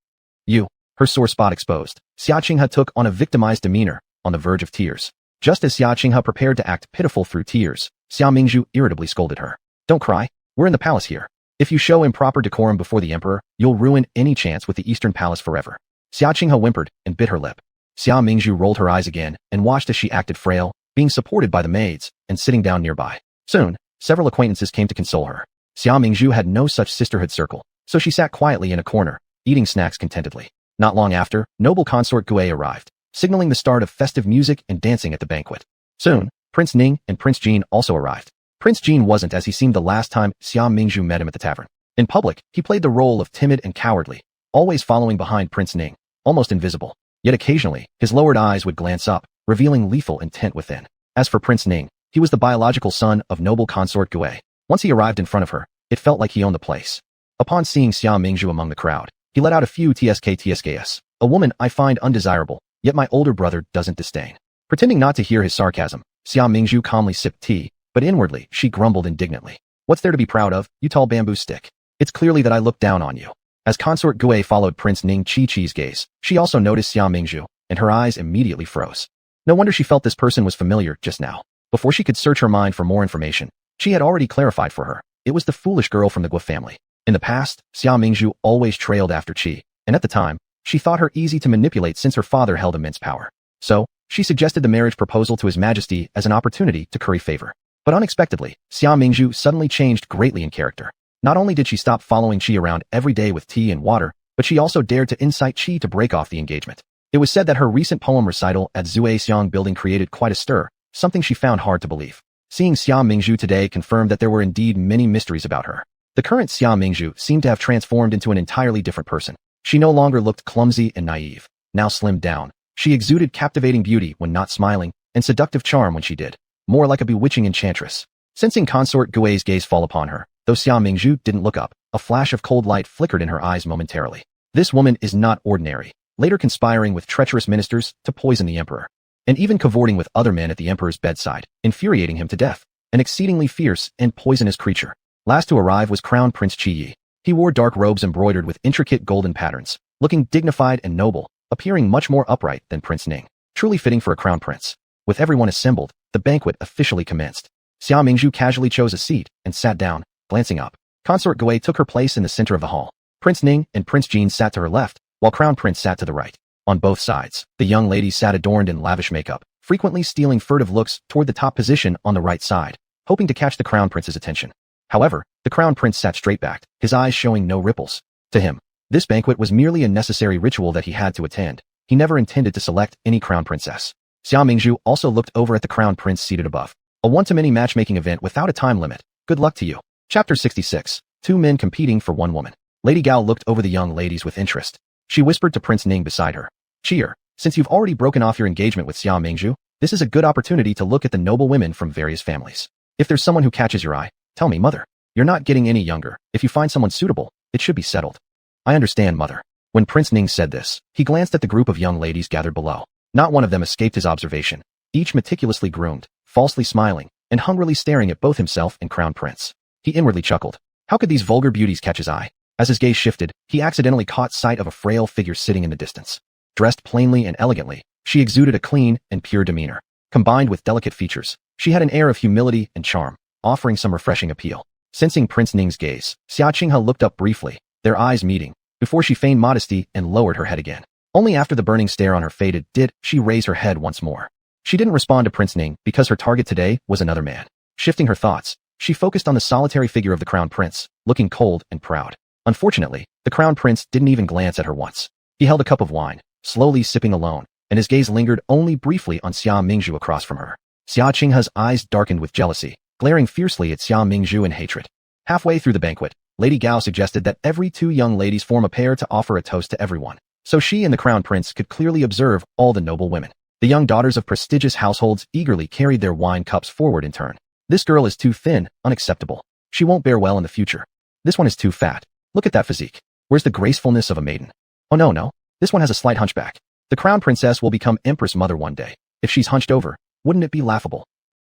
You, her sore spot exposed, Xia Qinghe took on a victimized demeanor, on the verge of tears. Just as Xia Qinghe prepared to act pitiful through tears, Xiao Mingzhu irritably scolded her. Don't cry. We're in the palace here. If you show improper decorum before the emperor, you'll ruin any chance with the Eastern Palace forever. Xia Qinghe whimpered and bit her lip. Xiao Mingzhu rolled her eyes again and watched as she acted frail, being supported by the maids, and sitting down nearby. Soon, several acquaintances came to console her. Xiao Mingzhu had no such sisterhood circle, so she sat quietly in a corner, eating snacks contentedly. Not long after, noble consort Gui arrived, signaling the start of festive music and dancing at the banquet. Soon, Prince Ning and Prince Jin also arrived. Prince Jin wasn't as he seemed the last time Xiao Mingzhu met him at the tavern. In public, he played the role of timid and cowardly, always following behind Prince Ning, almost invisible. Yet occasionally, his lowered eyes would glance up, revealing lethal intent within. As for Prince Ning, he was the biological son of noble consort Gui. Once he arrived in front of her, it felt like he owned the place. Upon seeing Xiao Mingzhu among the crowd, he let out a few tsks, a woman I find undesirable, yet my older brother doesn't disdain. Pretending not to hear his sarcasm, Xiao Mingzhu calmly sipped tea, but inwardly, she grumbled indignantly. What's there to be proud of, you tall bamboo stick? It's clearly that I look down on you. As consort Gui followed Prince Ning Chi-Chi's gaze, she also noticed Xiao Mingzhu, and her eyes immediately froze. No wonder she felt this person was familiar just now. Before she could search her mind for more information, She had already clarified for her. It was the foolish girl from the Guo family. In the past, Xia Mingzhu always trailed after Qi, and at the time, she thought her easy to manipulate since her father held immense power. So, she suggested the marriage proposal to His Majesty as an opportunity to curry favor. But unexpectedly, Xia Mingzhu suddenly changed greatly in character. Not only did she stop following Qi around every day with tea and water, but she also dared to incite Qi to break off the engagement. It was said that her recent poem recital at Zuexiang building created quite a stir, something she found hard to believe. Seeing Xia Mingzhu today confirmed that there were indeed many mysteries about her. The current Xia Mingzhu seemed to have transformed into an entirely different person. She no longer looked clumsy and naive. Now slimmed down, she exuded captivating beauty when not smiling, and seductive charm when she did. More like a bewitching enchantress. Sensing consort Gui's gaze fall upon her, though Xia Mingzhu didn't look up, a flash of cold light flickered in her eyes momentarily. This woman is not ordinary, later conspiring with treacherous ministers to poison the emperor, and even cavorting with other men at the emperor's bedside, infuriating him to death. An exceedingly fierce and poisonous creature. Last to arrive was Crown Prince Qi Yi. He wore dark robes embroidered with intricate golden patterns, looking dignified and noble, appearing much more upright than Prince Ning, truly fitting for a crown prince. With everyone assembled, the banquet officially commenced. Xia Mingzhu casually chose a seat and sat down, glancing up. Consort Gui took her place in the center of the hall. Prince Ning and Prince Jin sat to her left, while Crown Prince sat to the right. On both sides, the young ladies sat adorned in lavish makeup, frequently stealing furtive looks toward the top position on the right side, hoping to catch the Crown Prince's attention. However, the Crown Prince sat straight-backed, his eyes showing no ripples. To him, this banquet was merely a necessary ritual that he had to attend. He never intended to select any Crown Princess. Xia Mingzhu also looked over at the Crown Prince seated above. A one-to-many matchmaking event without a time limit. Good luck to you. Chapter 66. Two men competing for one woman. Lady Gao looked over the young ladies with interest. She whispered to Prince Ning beside her. Cheer, since you've already broken off your engagement with Xia Mingzhu, this is a good opportunity to look at the noble women from various families. If there's someone who catches your eye, tell me, mother. You're not getting any younger. If you find someone suitable, it should be settled. I understand, mother. When Prince Ning said this, he glanced at the group of young ladies gathered below. Not one of them escaped his observation, each meticulously groomed, falsely smiling, and hungrily staring at both himself and Crown Prince. He inwardly chuckled. How could these vulgar beauties catch his eye? As his gaze shifted, he accidentally caught sight of a frail figure sitting in the distance. Dressed plainly and elegantly, she exuded a clean and pure demeanor. Combined with delicate features, she had an air of humility and charm, offering some refreshing appeal. Sensing Prince Ning's gaze, Xia Qinghe looked up briefly, their eyes meeting, before she feigned modesty and lowered her head again. Only after the burning stare on her faded did she raise her head once more. She didn't respond to Prince Ning because her target today was another man. Shifting her thoughts, she focused on the solitary figure of the Crown Prince, looking cold and proud. Unfortunately, the Crown Prince didn't even glance at her once. He held a cup of wine, slowly sipping alone, and his gaze lingered only briefly on Xia Mingzhu across from her. Xia Qinghe's eyes darkened with jealousy, glaring fiercely at Xia Mingzhu in hatred. Halfway through the banquet, Lady Gao suggested that every two young ladies form a pair to offer a toast to everyone, so she and the Crown Prince could clearly observe all the noble women. The young daughters of prestigious households eagerly carried their wine cups forward in turn. This girl is too thin, unacceptable. She won't bear well in the future. This one is too fat. Look at that physique. Where's the gracefulness of a maiden? Oh no, this one has a slight hunchback. The Crown Princess will become Empress Mother one day. If she's hunched over, wouldn't it be laughable?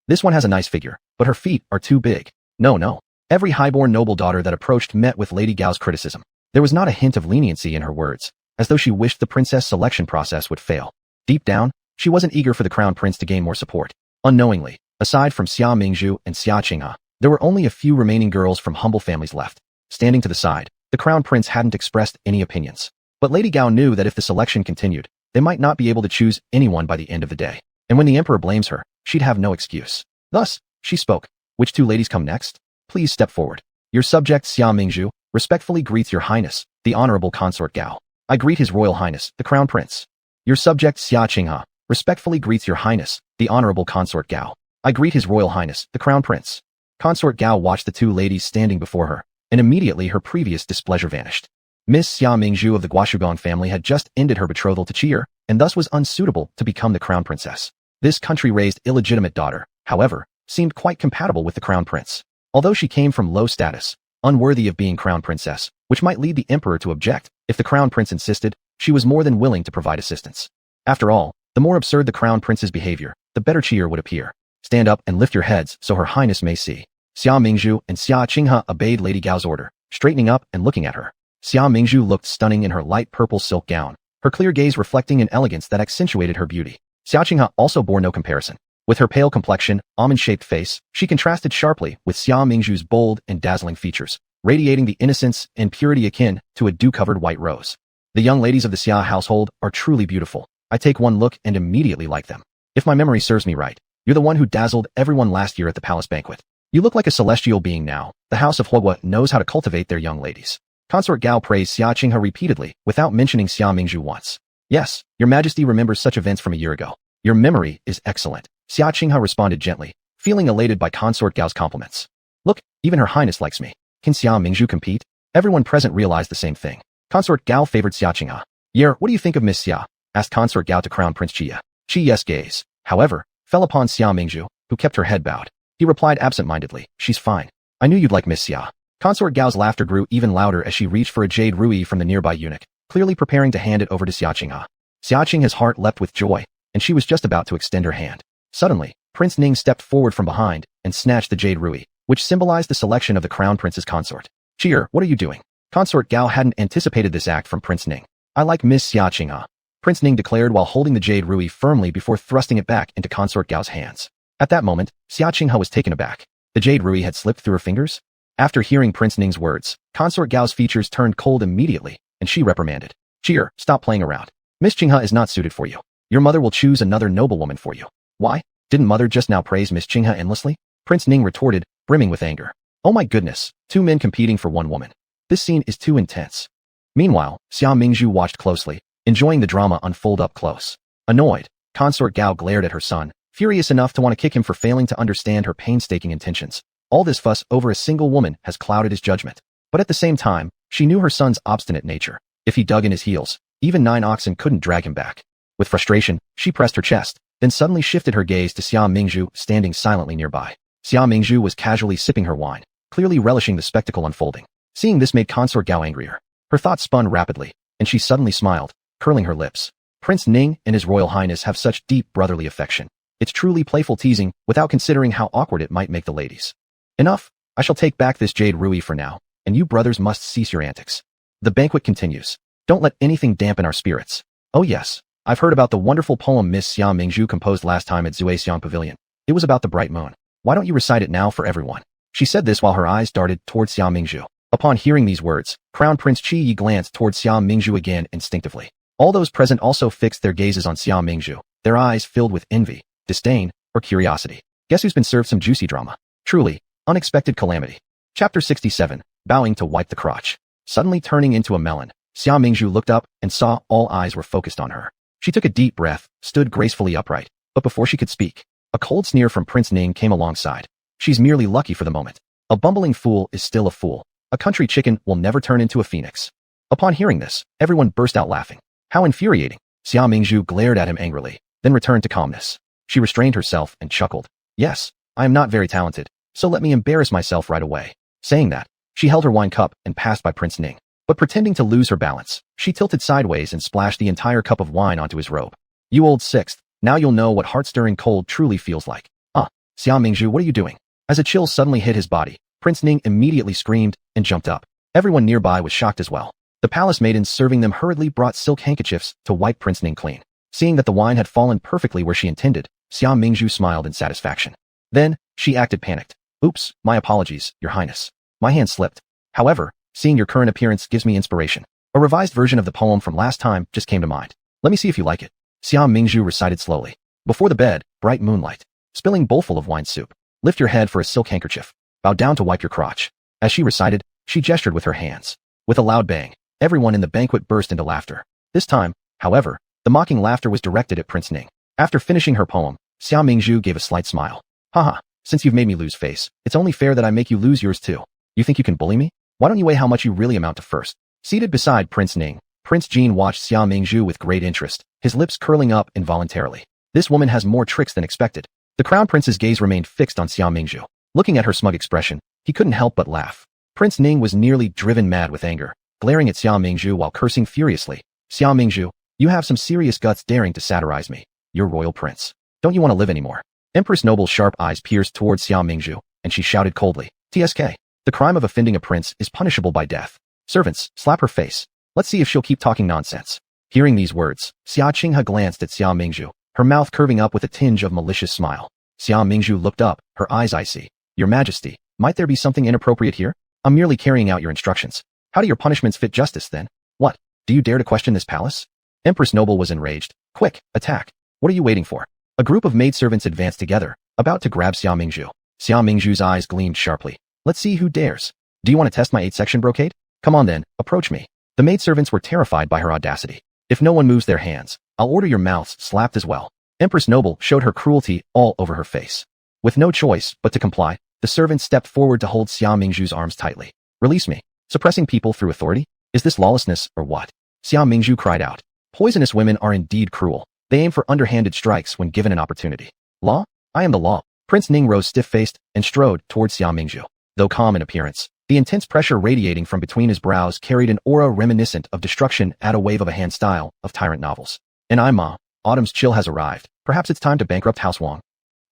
This one has a nice figure, but her feet are too big. No. Every highborn noble daughter that approached met with Lady Gao's criticism. There was not a hint of leniency in her words, as though she wished the princess selection process would fail. Deep down, she wasn't eager for the Crown Prince to gain more support. Unknowingly, aside from Xia Mingzhu and Xia Qinghe, there were only a few remaining girls from humble families left. Standing to the side, the Crown Prince hadn't expressed any opinions. But Lady Gao knew that if the selection continued, they might not be able to choose anyone by the end of the day. And when the emperor blames her, she'd have no excuse. Thus, she spoke. Which two ladies come next? Please step forward. Your subject Xia Mingzhu respectfully greets your highness, the honorable consort Gao. I greet his royal highness, the Crown Prince. Your subject Xia Qinghe respectfully greets your highness, the honorable consort Gao. I greet his royal highness, the Crown Prince. Consort Gao watched the two ladies standing before her, and immediately her previous displeasure vanished. Miss Xia Mingzhu of the Guoshugang family had just ended her betrothal to Qi, and thus was unsuitable to become the Crown Princess. This country-raised illegitimate daughter, however, seemed quite compatible with the Crown Prince. Although she came from low status, unworthy of being Crown Princess, which might lead the emperor to object, if the Crown Prince insisted, she was more than willing to provide assistance. After all, the more absurd the Crown Prince's behavior, the better Qi would appear. Stand up and lift your heads so her highness may see. Xia Mingzhu and Xia Qinghe obeyed Lady Gao's order, straightening up and looking at her. Xia Mingzhu looked stunning in her light purple silk gown, her clear gaze reflecting an elegance that accentuated her beauty. Xia Qinghe also bore no comparison. With her pale complexion, almond-shaped face, she contrasted sharply with Xia Mingzhu's bold and dazzling features, radiating the innocence and purity akin to a dew-covered white rose. The young ladies of the Xia household are truly beautiful. I take one look and immediately like them. If my memory serves me right, you're the one who dazzled everyone last year at the palace banquet. You look like a celestial being now. The house of Huoguo knows how to cultivate their young ladies. Consort Gao praised Xia Qinghe repeatedly, without mentioning Xia Mingzhu once. Yes, your majesty remembers such events from a year ago. Your memory is excellent. Xia Qinghe responded gently, feeling elated by Consort Gao's compliments. Look, even her highness likes me. Can Xia Mingzhu compete? Everyone present realized the same thing. Consort Gao favored Xia Qinghe. Yer, what do you think of Miss Xia? Asked Consort Gao to Crown Prince Qi. Qi's gaze, however, fell upon Xia Mingzhu, who kept her head bowed. He replied absent-mindedly, she's fine. I knew you'd like Miss Xia. Consort Gao's laughter grew even louder as she reached for a jade ruby from the nearby eunuch, clearly preparing to hand it over to Xia Qinghe. Xia Qinghe's heart leapt with joy, and she was just about to extend her hand. Suddenly, Prince Ning stepped forward from behind and snatched the jade ruby, which symbolized the selection of the crown prince's consort. Cheer, what are you doing? Consort Gao hadn't anticipated this act from Prince Ning. I like Miss Xia Qinghe, Prince Ning declared while holding the jade ruby firmly before thrusting it back into Consort Gao's hands. At that moment, Xia Qinghe was taken aback. The jade ruby had slipped through her fingers? After hearing Prince Ning's words, Consort Gao's features turned cold immediately, and she reprimanded. Cheer, stop playing around. Miss Qinghe is not suited for you. Your mother will choose another noblewoman for you. Why? Didn't mother just now praise Miss Qinghe endlessly? Prince Ning retorted, brimming with anger. Oh my goodness, two men competing for one woman. This scene is too intense. Meanwhile, Xia Mingzhu watched closely, enjoying the drama unfold up close. Annoyed, Consort Gao glared at her son, furious enough to want to kick him for failing to understand her painstaking intentions. All this fuss over a single woman has clouded his judgment. But at the same time, she knew her son's obstinate nature. If he dug in his heels, even 9 oxen couldn't drag him back. With frustration, she pressed her chest, then suddenly shifted her gaze to Xia Mingzhu standing silently nearby. Xia Mingzhu was casually sipping her wine, clearly relishing the spectacle unfolding. Seeing this made Consort Gao angrier. Her thoughts spun rapidly, and she suddenly smiled, curling her lips. Prince Ning and His Royal Highness have such deep brotherly affection. It's truly playful teasing, without considering how awkward it might make the ladies. Enough, I shall take back this jade ruby for now, and you brothers must cease your antics. The banquet continues. Don't let anything dampen our spirits. Oh yes, I've heard about the wonderful poem Miss Xia Mingzhu composed last time at Zuexiang Pavilion. It was about the bright moon. Why don't you recite it now for everyone? She said this while her eyes darted towards Xia Mingzhu. Upon hearing these words, Crown Prince Qi glanced towards Xia Mingzhu again instinctively. All those present also fixed their gazes on Xia Mingzhu, their eyes filled with envy, disdain, or curiosity. Guess who's been served some juicy drama? Truly, unexpected calamity. Chapter 67, Bowing to Wipe the Crotch. Suddenly turning into a melon, Xia Mingzhu looked up and saw all eyes were focused on her. She took a deep breath, stood gracefully upright, but before she could speak, a cold sneer from Prince Ning came alongside. She's merely lucky for the moment. A bumbling fool is still a fool. A country chicken will never turn into a phoenix. Upon hearing this, everyone burst out laughing. How infuriating! Xia Mingzhu glared at him angrily, then returned to calmness. She restrained herself and chuckled. Yes, I am not very talented, so let me embarrass myself right away. Saying that, she held her wine cup and passed by Prince Ning. But pretending to lose her balance, she tilted sideways and splashed the entire cup of wine onto his robe. You old sixth, now you'll know what heart-stirring cold truly feels like. Xia Mingzhu, what are you doing? As a chill suddenly hit his body, Prince Ning immediately screamed and jumped up. Everyone nearby was shocked as well. The palace maidens serving them hurriedly brought silk handkerchiefs to wipe Prince Ning clean. Seeing that the wine had fallen perfectly where she intended, Xia Mingzhu smiled in satisfaction. Then, she acted panicked. Oops, my apologies, Your Highness. My hand slipped. However, seeing your current appearance gives me inspiration. A revised version of the poem from last time just came to mind. Let me see if you like it. Xia Mingzhu recited slowly. Before the bed, bright moonlight. Spilling bowlful of wine soup. Lift your head for a silk handkerchief. Bow down to wipe your crotch. As she recited, she gestured with her hands. With a loud bang, everyone in the banquet burst into laughter. This time, however, the mocking laughter was directed at Prince Ning. After finishing her poem, Xia Mingzhu gave a slight smile. Haha, since you've made me lose face, it's only fair that I make you lose yours too. You think you can bully me? Why don't you weigh how much you really amount to first? Seated beside Prince Ning, Prince Jin watched Xia Mingzhu with great interest, his lips curling up involuntarily. This woman has more tricks than expected. The crown prince's gaze remained fixed on Xia Mingzhu. Looking at her smug expression, he couldn't help but laugh. Prince Ning was nearly driven mad with anger, glaring at Xia Mingzhu while cursing furiously. Xia Mingzhu, you have some serious guts daring to satirize me. You're royal prince. Don't you want to live anymore? Empress Noble's sharp eyes pierced towards Xia Mingzhu, and she shouted coldly. TSK. The crime of offending a prince is punishable by death. Servants, slap her face. Let's see if she'll keep talking nonsense. Hearing these words, Xia Qinghe glanced at Xia Mingzhu, her mouth curving up with a tinge of malicious smile. Xia Mingzhu looked up, her eyes icy. Your Majesty, might there be something inappropriate here? I'm merely carrying out your instructions. How do your punishments fit justice, then? What? Do you dare to question this palace? Empress Noble was enraged. Quick, attack. What are you waiting for? A group of maidservants advanced together, about to grab Xia Mingzhu. Xia Mingzhu's eyes gleamed sharply. Let's see who dares. Do you want to test my 8-section brocade? Come on then, approach me. The maidservants were terrified by her audacity. If no one moves their hands, I'll order your mouths slapped as well. Empress Noble showed her cruelty all over her face. With no choice but to comply, the servant stepped forward to hold Xia Mingzhu's arms tightly. Release me. Suppressing people through authority? Is this lawlessness or what? Xia Mingzhu cried out. Poisonous women are indeed cruel. They aim for underhanded strikes when given an opportunity. Law? I am the law. Prince Ning rose stiff-faced and strode towards Xia Mingzhu. Though calm in appearance, the intense pressure radiating from between his brows carried an aura reminiscent of destruction at a wave of a hand style of tyrant novels. And Ma, autumn's chill has arrived. Perhaps it's time to bankrupt House Wang.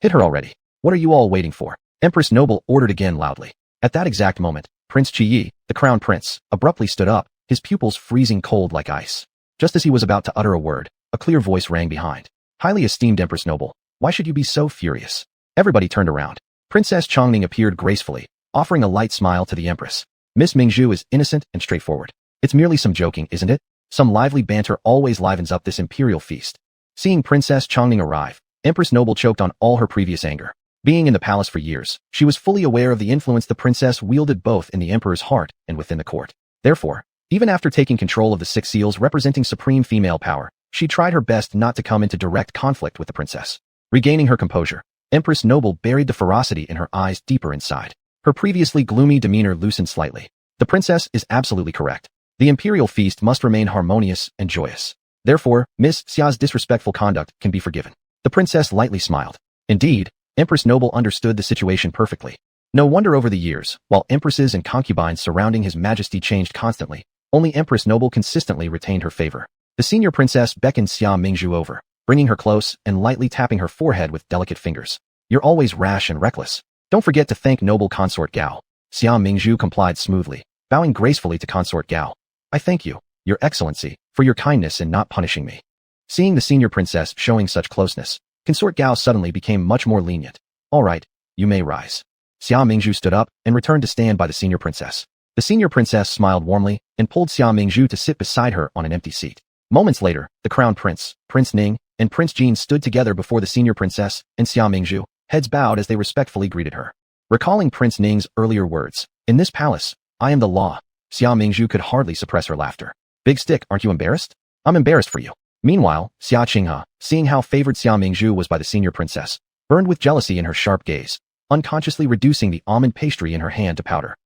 Hit her already. What are you all waiting for? Empress Noble ordered again loudly. At that exact moment, Prince Qiyi, the crown prince, abruptly stood up, his pupils freezing cold like ice. Just as he was about to utter a word, a clear voice rang behind. Highly esteemed Empress Noble, why should you be so furious? Everybody turned around. Princess Chongning appeared gracefully, offering a light smile to the Empress. Miss Mingzhu is innocent and straightforward. It's merely some joking, isn't it? Some lively banter always livens up this imperial feast. Seeing Princess Chongning arrive, Empress Noble choked on all her previous anger. Being in the palace for years, she was fully aware of the influence the princess wielded both in the emperor's heart and within the court. Therefore, even after taking control of the 6 seals representing supreme female power, she tried her best not to come into direct conflict with the princess. Regaining her composure, Empress Noble buried the ferocity in her eyes deeper inside. Her previously gloomy demeanor loosened slightly. The princess is absolutely correct. The imperial feast must remain harmonious and joyous. Therefore, Miss Xia's disrespectful conduct can be forgiven. The princess lightly smiled. Indeed, Empress Noble understood the situation perfectly. No wonder over the years, while empresses and concubines surrounding His Majesty changed constantly, only Empress Noble consistently retained her favor. The senior princess beckoned Xia Mingzhu over, bringing her close and lightly tapping her forehead with delicate fingers. You're always rash and reckless. Don't forget to thank noble consort Gao. Xia Mingzhu complied smoothly, bowing gracefully to consort Gao. I thank you, Your Excellency, for your kindness in not punishing me. Seeing the senior princess showing such closeness, Consort Gao suddenly became much more lenient. All right, you may rise. Xia Mingzhu stood up and returned to stand by the senior princess. The senior princess smiled warmly and pulled Xia Mingzhu to sit beside her on an empty seat. Moments later, the crown prince, Prince Ning, and Prince Jin stood together before the senior princess and Xia Mingzhu, heads bowed as they respectfully greeted her. Recalling Prince Ning's earlier words, in this palace, I am the law. Xia Mingzhu could hardly suppress her laughter. Big stick, aren't you embarrassed? I'm embarrassed for you. Meanwhile, Xia Qinghe, seeing how favored Xia Mingzhu was by the senior princess, burned with jealousy in her sharp gaze, unconsciously reducing the almond pastry in her hand to powder.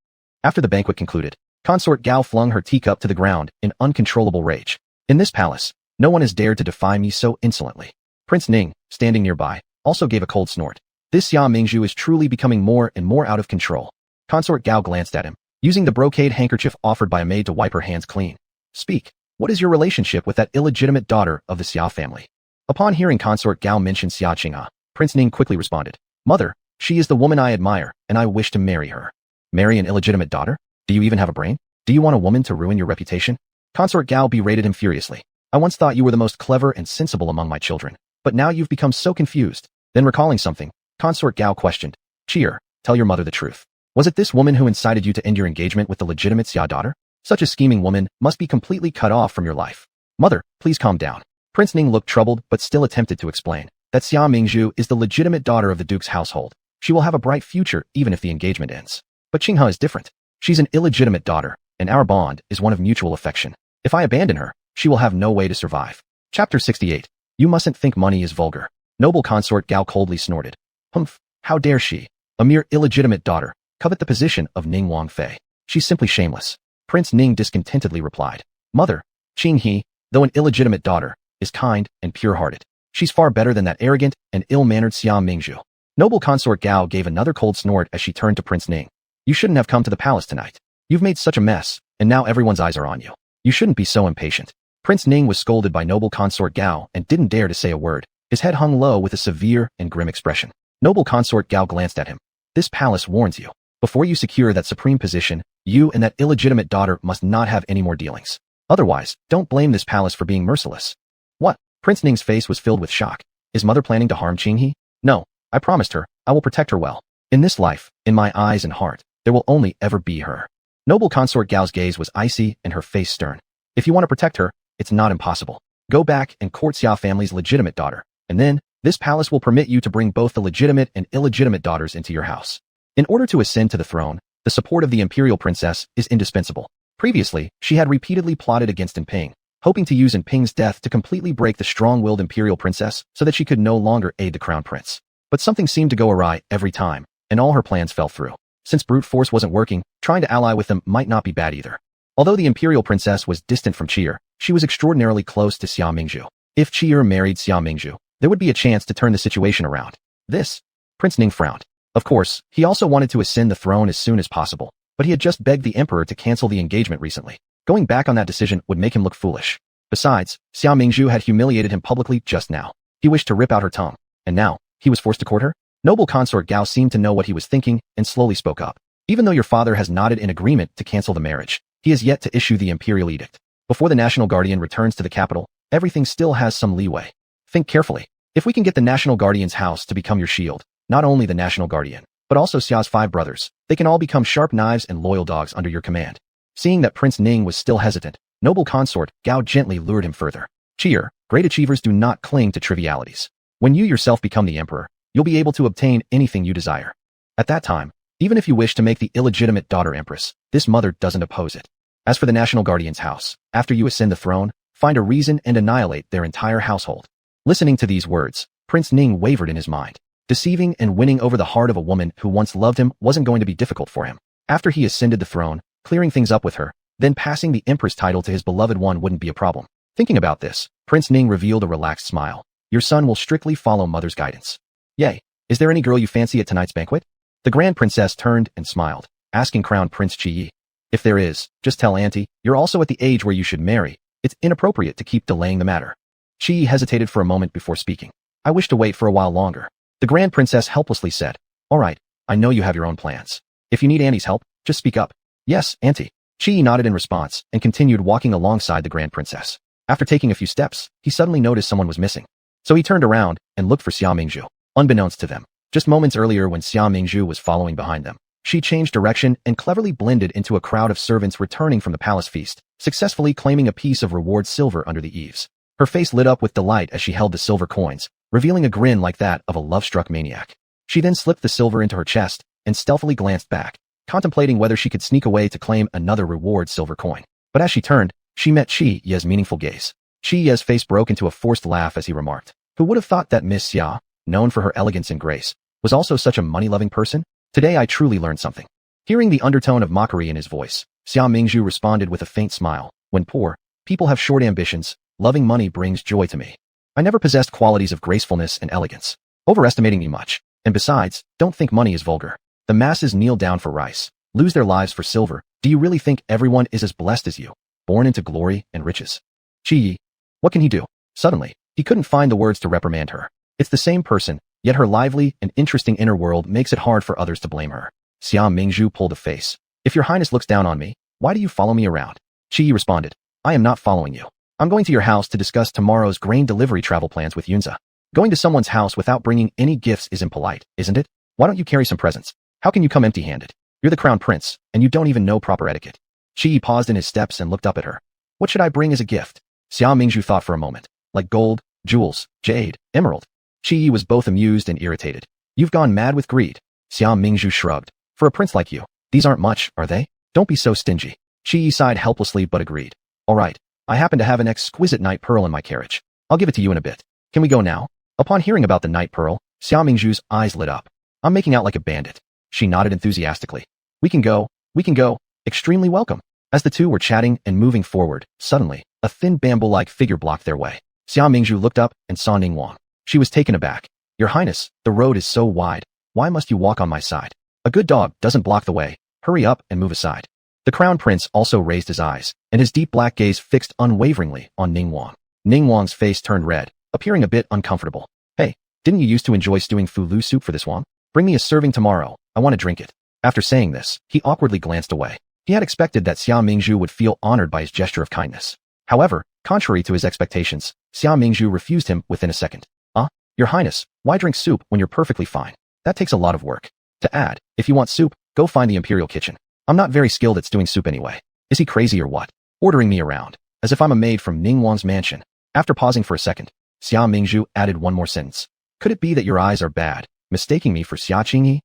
After the banquet concluded, Consort Gao flung her teacup to the ground in uncontrollable rage. In this palace, no one has dared to defy me so insolently. Prince Ning, standing nearby, also gave a cold snort. This Xia Mingzhu is truly becoming more and more out of control. Consort Gao glanced at him, using the brocade handkerchief offered by a maid to wipe her hands clean. Speak. What is your relationship with that illegitimate daughter of the Xia family? Upon hearing Consort Gao mention Xia Qinghe, Prince Ning quickly responded, Mother, she is the woman I admire, and I wish to marry her. Marry an illegitimate daughter? Do you even have a brain? Do you want a woman to ruin your reputation? Consort Gao berated him furiously. I once thought you were the most clever and sensible among my children, but now you've become so confused. Then recalling something, Consort Gao questioned, Cheer, tell your mother the truth. Was it this woman who incited you to end your engagement with the legitimate Xia daughter? Such a scheming woman must be completely cut off from your life. Mother, please calm down. Prince Ning looked troubled but still attempted to explain that Xia Mingzhu is the legitimate daughter of the duke's household. She will have a bright future even if the engagement ends. But Qinghe is different. She's an illegitimate daughter, and our bond is one of mutual affection. If I abandon her, she will have no way to survive. Chapter 68. You mustn't think money is vulgar. Noble consort Gao coldly snorted. Humph, how dare she, a mere illegitimate daughter, covet the position of Ning Wangfei? She's simply shameless. Prince Ning discontentedly replied, Mother, Qinghe, though an illegitimate daughter, is kind and pure-hearted. She's far better than that arrogant and ill-mannered Xia Mingzhu. Noble consort Gao gave another cold snort as she turned to Prince Ning. You shouldn't have come to the palace tonight. You've made such a mess, and now everyone's eyes are on you. You shouldn't be so impatient. Prince Ning was scolded by noble consort Gao and didn't dare to say a word. His head hung low with a severe and grim expression. Noble consort Gao glanced at him. This palace warns you. Before you secure that supreme position, you and that illegitimate daughter must not have any more dealings. Otherwise, don't blame this palace for being merciless. What? Prince Ning's face was filled with shock. Is mother planning to harm Qinghe? No, I promised her, I will protect her well. In this life, in my eyes and heart, there will only ever be her. Noble consort Gao's gaze was icy and her face stern. If you want to protect her, it's not impossible. Go back and court Xia family's legitimate daughter, and then, this palace will permit you to bring both the legitimate and illegitimate daughters into your house. In order to ascend to the throne, the support of the imperial princess is indispensable. Previously, she had repeatedly plotted against Ping, hoping to use Ping's death to completely break the strong-willed imperial princess so that she could no longer aid the crown prince. But something seemed to go awry every time, and all her plans fell through. Since brute force wasn't working, trying to ally with them might not be bad either. Although the imperial princess was distant from Qi'er, she was extraordinarily close to Xia Mingzhu. If Qi'er married Xia Mingzhu, there would be a chance to turn the situation around. This, Prince Ning frowned. Of course, he also wanted to ascend the throne as soon as possible, but he had just begged the emperor to cancel the engagement recently. Going back on that decision would make him look foolish. Besides, Xia Mingzhu had humiliated him publicly just now. He wished to rip out her tongue, and now, he was forced to court her? Noble consort Gao seemed to know what he was thinking and slowly spoke up. Even though your father has nodded in agreement to cancel the marriage, he has yet to issue the imperial edict. Before the national guardian returns to the capital, everything still has some leeway. Think carefully. If we can get the national guardian's house to become your shield, not only the national guardian, but also Xia's 5 brothers, they can all become sharp knives and loyal dogs under your command. Seeing that Prince Ning was still hesitant, noble consort Gao gently lured him further. Qi'er, great achievers do not cling to trivialities. When you yourself become the emperor, you'll be able to obtain anything you desire. At that time, even if you wish to make the illegitimate daughter empress, this mother doesn't oppose it. As for the national guardian's house, after you ascend the throne, find a reason and annihilate their entire household. Listening to these words, Prince Ning wavered in his mind. Deceiving and winning over the heart of a woman who once loved him wasn't going to be difficult for him. After he ascended the throne, clearing things up with her, then passing the empress title to his beloved one wouldn't be a problem. Thinking about this, Prince Ning revealed a relaxed smile. Your son will strictly follow mother's guidance. Yay. Is there any girl you fancy at tonight's banquet? The grand princess turned and smiled, asking Crown Prince Qiyi. If there is, just tell Auntie, you're also at the age where you should marry. It's inappropriate to keep delaying the matter. Qiyi hesitated for a moment before speaking. I wish to wait for a while longer. The grand princess helplessly said, all right, I know you have your own plans. If you need Auntie's help, just speak up. Yes, Auntie. Qiyi nodded in response and continued walking alongside the grand princess. After taking a few steps, he suddenly noticed someone was missing. So he turned around and looked for Xia Mingzhu. Unbeknownst to them, just moments earlier when Xia Mingzhu was following behind them, she changed direction and cleverly blended into a crowd of servants returning from the palace feast, successfully claiming a piece of reward silver under the eaves. Her face lit up with delight as she held the silver coins, revealing a grin like that of a love-struck maniac. She then slipped the silver into her chest and stealthily glanced back, contemplating whether she could sneak away to claim another reward silver coin. But as she turned, she met Qi Ye's meaningful gaze. Qi Ye's face broke into a forced laugh as he remarked, who would have thought that Miss Xia, known for her elegance and grace, was also such a money-loving person? Today I truly learned something. Hearing the undertone of mockery in his voice, Xia Mingzhu responded with a faint smile. When poor, people have short ambitions, loving money brings joy to me. I never possessed qualities of gracefulness and elegance, overestimating me much. And besides, don't think money is vulgar. The masses kneel down for rice, lose their lives for silver. Do you really think everyone is as blessed as you, born into glory and riches? Qiyi, what can he do? Suddenly, he couldn't find the words to reprimand her. It's the same person, yet her lively and interesting inner world makes it hard for others to blame her. Xia Mingzhu pulled a face. If your highness looks down on me, why do you follow me around? Qiyi responded, I am not following you. I'm going to your house to discuss tomorrow's grain delivery travel plans with Yunza. Going to someone's house without bringing any gifts is impolite, isn't it? Why don't you carry some presents? How can you come empty-handed? You're the crown prince, and you don't even know proper etiquette. Qiyi paused in his steps and looked up at her. What should I bring as a gift? Xia Mingzhu thought for a moment. Like gold, jewels, jade, emerald. Qiyi was both amused and irritated. You've gone mad with greed. Xia Mingzhu shrugged. For a prince like you, these aren't much, are they? Don't be so stingy. Qiyi sighed helplessly but agreed. All right, I happen to have an exquisite night pearl in my carriage. I'll give it to you in a bit. Can we go now? Upon hearing about the night pearl, Xia Mingzhu's eyes lit up. I'm making out like a bandit. She nodded enthusiastically. We can go. Extremely welcome. As the two were chatting and moving forward, suddenly, a thin bamboo-like figure blocked their way. Xia Mingzhu looked up and saw Ning Wang. She was taken aback. Your Highness, the road is so wide. Why must you walk on my side? A good dog doesn't block the way. Hurry up and move aside. The crown prince also raised his eyes, and his deep black gaze fixed unwaveringly on Ning Wang. Ning Wang's face turned red, appearing a bit uncomfortable. Hey, didn't you used to enjoy stewing fulu soup for this Wang? Bring me a serving tomorrow. I want to drink it. After saying this, he awkwardly glanced away. He had expected that Xia Mingzhu would feel honored by his gesture of kindness. However, contrary to his expectations, Xia Mingzhu refused him within a second. Your Highness, why drink soup when you're perfectly fine? That takes a lot of work. To add, if you want soup, go find the imperial kitchen. I'm not very skilled at stewing soup anyway. Is he crazy or what? Ordering me around. As if I'm a maid from Ning Wang's mansion. After pausing for a second, Xia Mingzhu added one more sentence. Could it be that your eyes are bad, mistaking me for Xia Qingyi?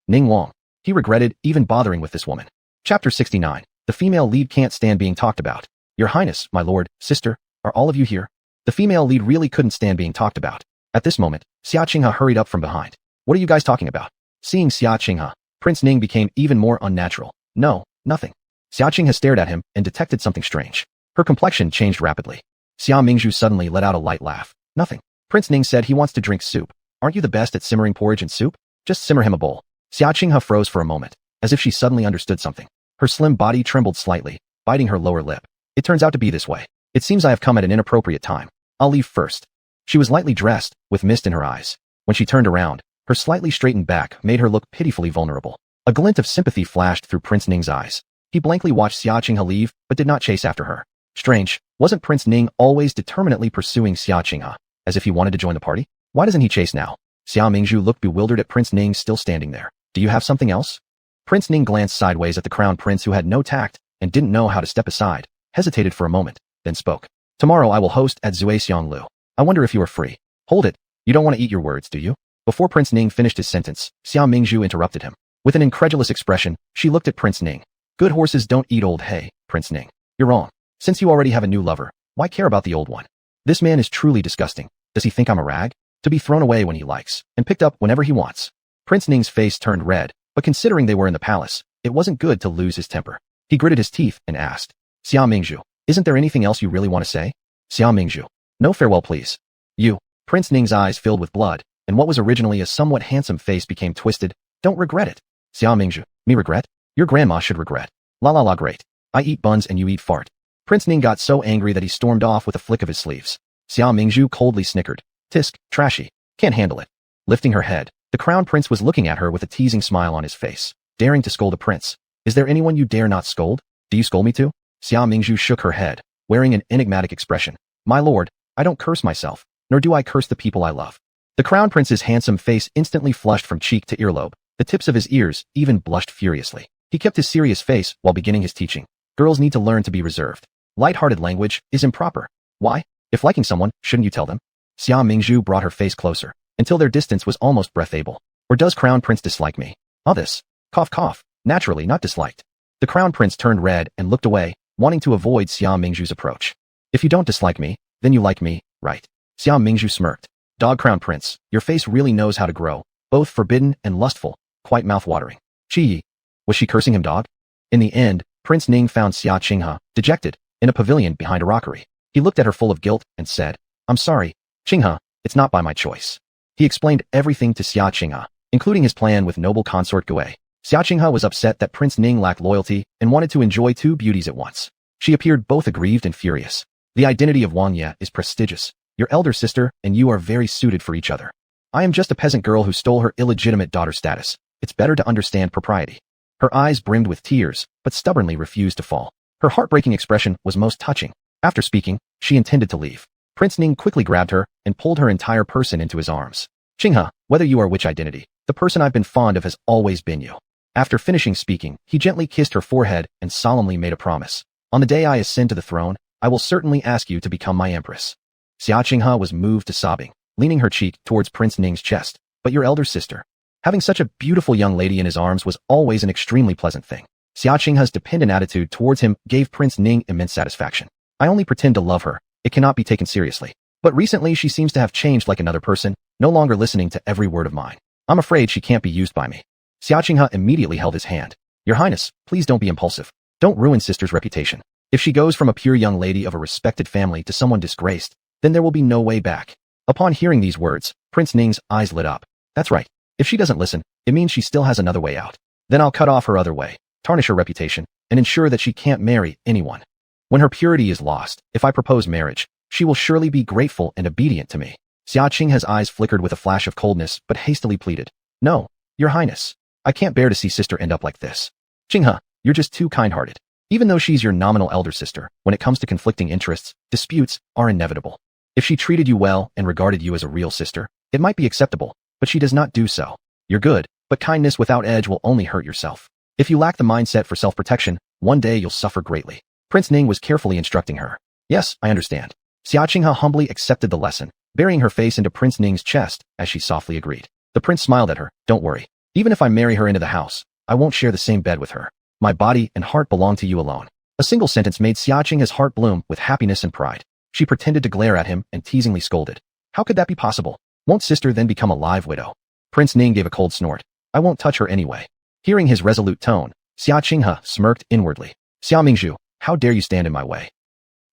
Ning Wang. He regretted even bothering with this woman. Chapter 69. The female lead can't stand being talked about. Your Highness, my lord, sister, are all of you here? The female lead really couldn't stand being talked about. At this moment, Xia Qinghe hurried up from behind. What are you guys talking about? Seeing Xia Qinghe, Prince Ning became even more unnatural. No, nothing. Xia Qinghe stared at him and detected something strange. Her complexion changed rapidly. Xia Mingzhu suddenly let out a light laugh. Nothing. Prince Ning said he wants to drink soup. Aren't you the best at simmering porridge and soup? Just simmer him a bowl. Xia Qinghe froze for a moment, as if she suddenly understood something. Her slim body trembled slightly, biting her lower lip. It turns out to be this way. It seems I have come at an inappropriate time. I'll leave first. She was lightly dressed, with mist in her eyes. When she turned around, her slightly straightened back made her look pitifully vulnerable. A glint of sympathy flashed through Prince Ning's eyes. He blankly watched Xia Qinghe leave, but did not chase after her. Strange, wasn't Prince Ning always determinately pursuing Xia Qinghe, as if he wanted to join the party? Why doesn't he chase now? Xia Mingzhu looked bewildered at Prince Ning still standing there. Do you have something else? Prince Ning glanced sideways at the crown prince who had no tact and didn't know how to step aside, hesitated for a moment, then spoke. Tomorrow I will host at Zhuixianglu. I wonder if you are free. Hold it. You don't want to eat your words, do you? Before Prince Ning finished his sentence, Xia Mingzhu interrupted him. With an incredulous expression, she looked at Prince Ning. Good horses don't eat old hay, Prince Ning. You're wrong. Since you already have a new lover, why care about the old one? This man is truly disgusting. Does he think I'm a rag? To be thrown away when he likes, and picked up whenever he wants. Prince Ning's face turned red, but considering they were in the palace, it wasn't good to lose his temper. He gritted his teeth and asked, Xia Mingzhu, isn't there anything else you really want to say? Xia Mingzhu. No farewell please. You. Prince Ning's eyes filled with blood, and what was originally a somewhat handsome face became twisted. Don't regret it. Xia Mingzhu. Me regret? Your grandma should regret. La la la great. I eat buns and you eat fart. Prince Ning got so angry that he stormed off with a flick of his sleeves. Xia Mingzhu coldly snickered. Tisk, trashy. Can't handle it. Lifting her head, the crown prince was looking at her with a teasing smile on his face, daring to scold a prince. Is there anyone you dare not scold? Do you scold me too? Xia Mingzhu shook her head, wearing an enigmatic expression. My lord, I don't curse myself, nor do I curse the people I love. The crown prince's handsome face instantly flushed from cheek to earlobe. The tips of his ears even blushed furiously. He kept his serious face while beginning his teaching. Girls need to learn to be reserved. Light-hearted language is improper. Why? If liking someone, shouldn't you tell them? Xia Mingzhu brought her face closer, until their distance was almost breathable. Or does Crown Prince dislike me? Oh this. Cough cough. Naturally not disliked. The Crown Prince turned red and looked away, wanting to avoid Xia Mingzhu's approach. If you don't dislike me, then you like me, right? Xia Mingzhu smirked. Dog Crown Prince, your face really knows how to grow, both forbidden and lustful, quite mouth-watering. Chi. Was she cursing him dog? In the end, Prince Ning found Xia Qinghe, dejected, in a pavilion behind a rockery. He looked at her full of guilt and said, I'm sorry, Qinghe, it's not by my choice. He explained everything to Xia Qinghe, including his plan with noble consort Gui. Xia Qinghe was upset that Prince Ning lacked loyalty and wanted to enjoy two beauties at once. She appeared both aggrieved and furious. The identity of Wang Ye is prestigious. Your elder sister and you are very suited for each other. I am just a peasant girl who stole her illegitimate daughter status. It's better to understand propriety. Her eyes brimmed with tears, but stubbornly refused to fall. Her heartbreaking expression was most touching. After speaking, she intended to leave. Prince Ning quickly grabbed her and pulled her entire person into his arms. Qinghe, whether you are which identity, the person I've been fond of has always been you. After finishing speaking, he gently kissed her forehead and solemnly made a promise. On the day I ascend to the throne, I will certainly ask you to become my empress. Xia Qinghe was moved to sobbing, leaning her cheek towards Prince Ning's chest. But your elder sister. Having such a beautiful young lady in his arms was always an extremely pleasant thing. Xia Qinghe's dependent attitude towards him gave Prince Ning immense satisfaction. I only pretend to love her. It cannot be taken seriously. But recently she seems to have changed like another person, no longer listening to every word of mine. I'm afraid she can't be used by me. Xia Qinghe immediately held his hand. Your Highness, please don't be impulsive. Don't ruin sister's reputation. If she goes from a pure young lady of a respected family to someone disgraced, then there will be no way back. Upon hearing these words, Prince Ning's eyes lit up. That's right. If she doesn't listen, it means she still has another way out. Then I'll cut off her other way, tarnish her reputation, and ensure that she can't marry anyone. When her purity is lost, if I propose marriage, she will surely be grateful and obedient to me. Xia Qinghe's eyes flickered with a flash of coldness, but hastily pleaded. No, Your Highness. I can't bear to see sister end up like this. Qinghe, you're just too kind-hearted. Even though she's your nominal elder sister, when it comes to conflicting interests, disputes are inevitable. If she treated you well and regarded you as a real sister, It might be acceptable, but she does not do so. You're good, but kindness without edge will only hurt yourself. If you lack the mindset for self-protection, one day you'll suffer greatly. Prince Ning was carefully instructing her. Yes, I understand. Xia Qinghe humbly accepted the lesson, burying her face into Prince Ning's chest as she softly agreed. The prince smiled at her. Don't worry. Even if I marry her into the house, I won't share the same bed with her. My body and heart belong to you alone. A single sentence made Xia Qinghe's heart bloom with happiness and pride. She pretended to glare at him and teasingly scolded. How could that be possible? Won't sister then become a live widow? Prince Ning gave a cold snort. I won't touch her anyway. Hearing his resolute tone, Xia Qinghe smirked inwardly. Xia Mingzhu, how dare you stand in my way?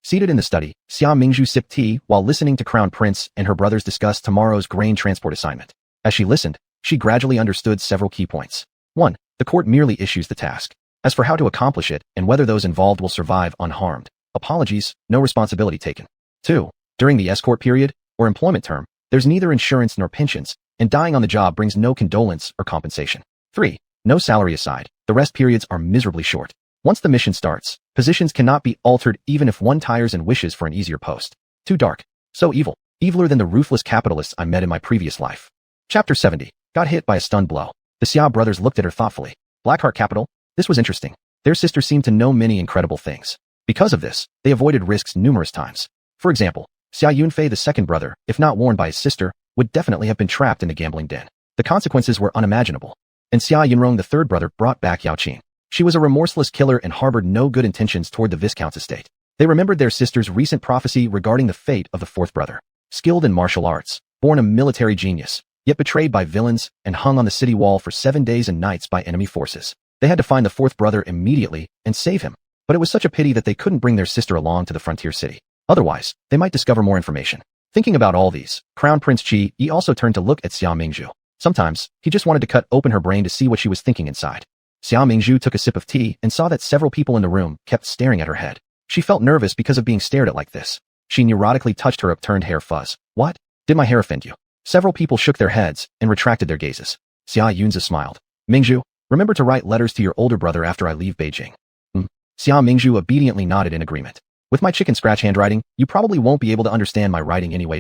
Seated in the study, Xia Mingzhu sipped tea while listening to Crown Prince and her brothers discuss tomorrow's grain transport assignment. As she listened, she gradually understood several key points. 1. The court merely issues the task. As for how to accomplish it and whether those involved will survive unharmed, apologies, no responsibility taken. 2. During the escort period, or employment term, there's neither insurance nor pensions, and dying on the job brings no condolence or compensation. 3. No salary aside, the rest periods are miserably short. Once the mission starts, positions cannot be altered even if one tires and wishes for an easier post. Too dark. So evil. Eviler than the ruthless capitalists I met in my previous life. Chapter 70. Got hit by a stunned blow. The Xia brothers looked at her thoughtfully. Blackheart Capital? This was interesting. Their sister seemed to know many incredible things. Because of this, they avoided risks numerous times. For example, Xia Yunfei, the second brother, if not warned by his sister, would definitely have been trapped in the gambling den. The consequences were unimaginable. And Xia Yunrong, the third brother, brought back Yao Qing. She was a remorseless killer and harbored no good intentions toward the Viscount's estate. They remembered their sister's recent prophecy regarding the fate of the fourth brother. Skilled in martial arts, born a military genius, yet betrayed by villains and hung on the city wall for 7 days and nights by enemy forces. They had to find the fourth brother immediately and save him, but it was such a pity that they couldn't bring their sister along to the frontier city. Otherwise, they might discover more information. Thinking about all these, Crown Prince Qi Yi also turned to look at Xia Mingzhu. Sometimes, he just wanted to cut open her brain to see what she was thinking inside. Xia Mingzhu took a sip of tea and saw that several people in the room kept staring at her head. She felt nervous because of being stared at like this. She neurotically touched her upturned hair fuzz. What? Did my hair offend you? Several people shook their heads and retracted their gazes. Xia Yunze smiled. Mingzhu, remember to write letters to your older brother after I leave Beijing. Xia Mingzhu obediently nodded in agreement. With my chicken scratch handwriting, you probably won't be able to understand my writing anyway.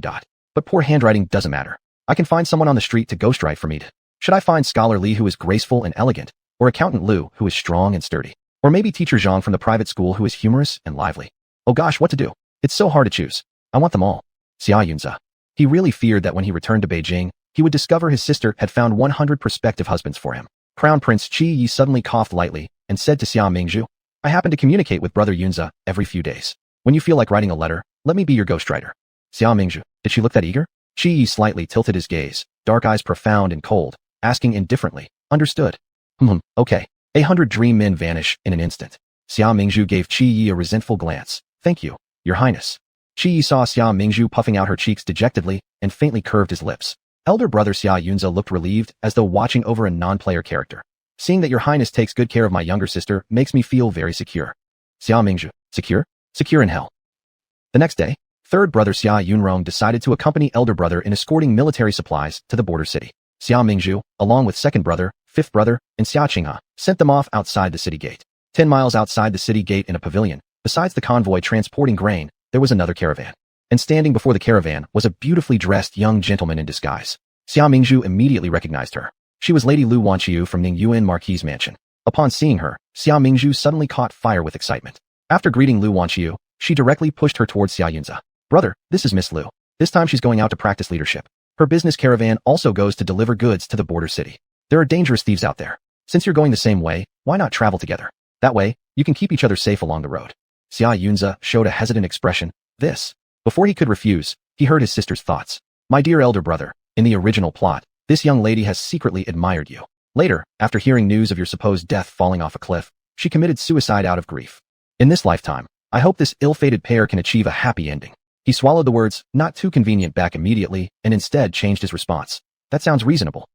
But poor handwriting doesn't matter. I can find someone on the street to ghostwrite for me. Should I find Scholar Li who is graceful and elegant, or Accountant Liu who is strong and sturdy, or maybe Teacher Zhang from the private school who is humorous and lively? Oh gosh, what to do? It's so hard to choose. I want them all. Xia Yunze. He really feared that when he returned to Beijing, he would discover his sister had found 100 prospective husbands for him. Crown Prince Qi Yi suddenly coughed lightly and said to Xia Mingzhu, I happen to communicate with Brother Yunze every few days. When you feel like writing a letter, let me be your ghostwriter. Xia Mingzhu, did she look that eager? Qi Yi slightly tilted his gaze, dark eyes profound and cold, asking indifferently, understood. Okay. 100 dream men vanish in an instant. Xia Mingzhu gave Qi Yi a resentful glance. Thank you, Your Highness. Qi Yi saw Xia Mingzhu puffing out her cheeks dejectedly and faintly curved his lips. Elder brother Xia Yunze looked relieved as though watching over a non-player character. Seeing that Your Highness takes good care of my younger sister makes me feel very secure. Xia Mingzhu, secure? Secure in hell. The next day, third brother Xia Yunrong decided to accompany elder brother in escorting military supplies to the border city. Xia Mingzhu, along with second brother, fifth brother, and Xia Qinghe, sent them off outside the city gate. 10 miles outside the city gate in a pavilion, besides the convoy transporting grain, there was another caravan. And standing before the caravan was a beautifully dressed young gentleman in disguise. Xia Mingzhu immediately recognized her. She was Lady Lu Wanqiu from Ning Yuan Marquis' mansion. Upon seeing her, Xia Mingzhu suddenly caught fire with excitement. After greeting Lu Wanqiu, she directly pushed her towards Xia Yunze. Brother, this is Miss Lu. This time she's going out to practice leadership. Her business caravan also goes to deliver goods to the border city. There are dangerous thieves out there. Since you're going the same way, why not travel together? That way, you can keep each other safe along the road. Xia Yunze showed a hesitant expression. This. Before he could refuse, he heard his sister's thoughts. My dear elder brother, in the original plot, this young lady has secretly admired you. Later, after hearing news of your supposed death falling off a cliff, she committed suicide out of grief. In this lifetime, I hope this ill-fated pair can achieve a happy ending. He swallowed the words, not too convenient, back immediately, and instead changed his response. That sounds reasonable.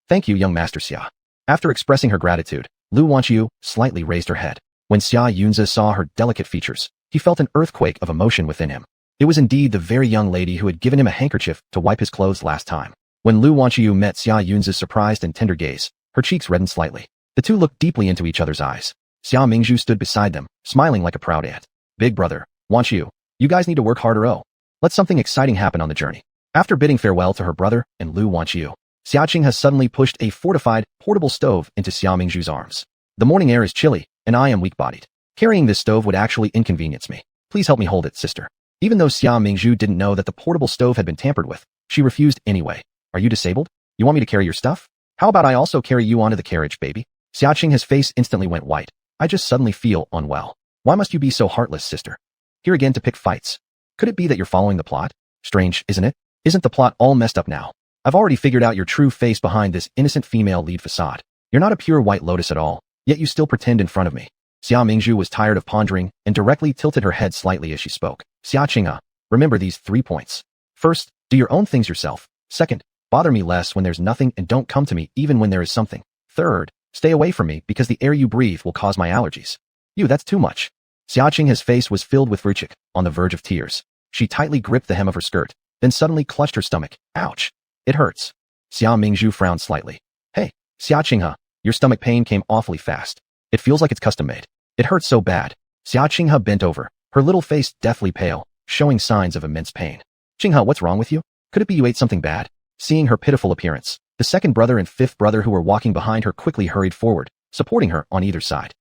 Thank you, young Master Xia. After expressing her gratitude, Lu Wanqiu slightly raised her head. When Xia Yunze saw her delicate features, he felt an earthquake of emotion within him. It was indeed the very young lady who had given him a handkerchief to wipe his clothes last time. When Lu Wanqiu met Xia Yunze's surprised and tender gaze, her cheeks reddened slightly. The two looked deeply into each other's eyes. Xia Mingzhu stood beside them, smiling like a proud aunt. Big brother, Wanqiu, you guys need to work harder. Let something exciting happen on the journey. After bidding farewell to her brother and Lu Wanqiu, Xiaoqing has suddenly pushed a fortified, portable stove into Xia Mingzhu's arms. The morning air is chilly, and I am weak-bodied. Carrying this stove would actually inconvenience me. Please help me hold it, sister. Even though Xia Mingzhu didn't know that the portable stove had been tampered with, she refused anyway. Are you disabled? You want me to carry your stuff? How about I also carry you onto the carriage, baby? Xiaoqing's face instantly went white. I just suddenly feel unwell. Why must you be so heartless, sister? Here again to pick fights. Could it be that you're following the plot? Strange, isn't it? Isn't the plot all messed up now? I've already figured out your true face behind this innocent female lead facade. You're not a pure white lotus at all, yet you still pretend in front of me. Xia Mingzhu was tired of pondering and directly tilted her head slightly as she spoke. Xiaoqing, remember these 3 points. First, do your own things yourself. Second, bother me less when there's nothing and don't come to me even when there is something. Third, stay away from me because the air you breathe will cause my allergies. That's too much. Xiaoqing's face was filled with ruchik, on the verge of tears. She tightly gripped the hem of her skirt, then suddenly clutched her stomach. Ouch. It hurts. Xia Mingzhu frowned slightly. Hey, Xiaoqing, your stomach pain came awfully fast. It feels like it's custom-made. It hurts so bad. Xiaoqing bent over, her little face deathly pale, showing signs of immense pain. Qinghe, what's wrong with you? Could it be you ate something bad? Seeing her pitiful appearance, the second brother and fifth brother who were walking behind her quickly hurried forward, supporting her on either side.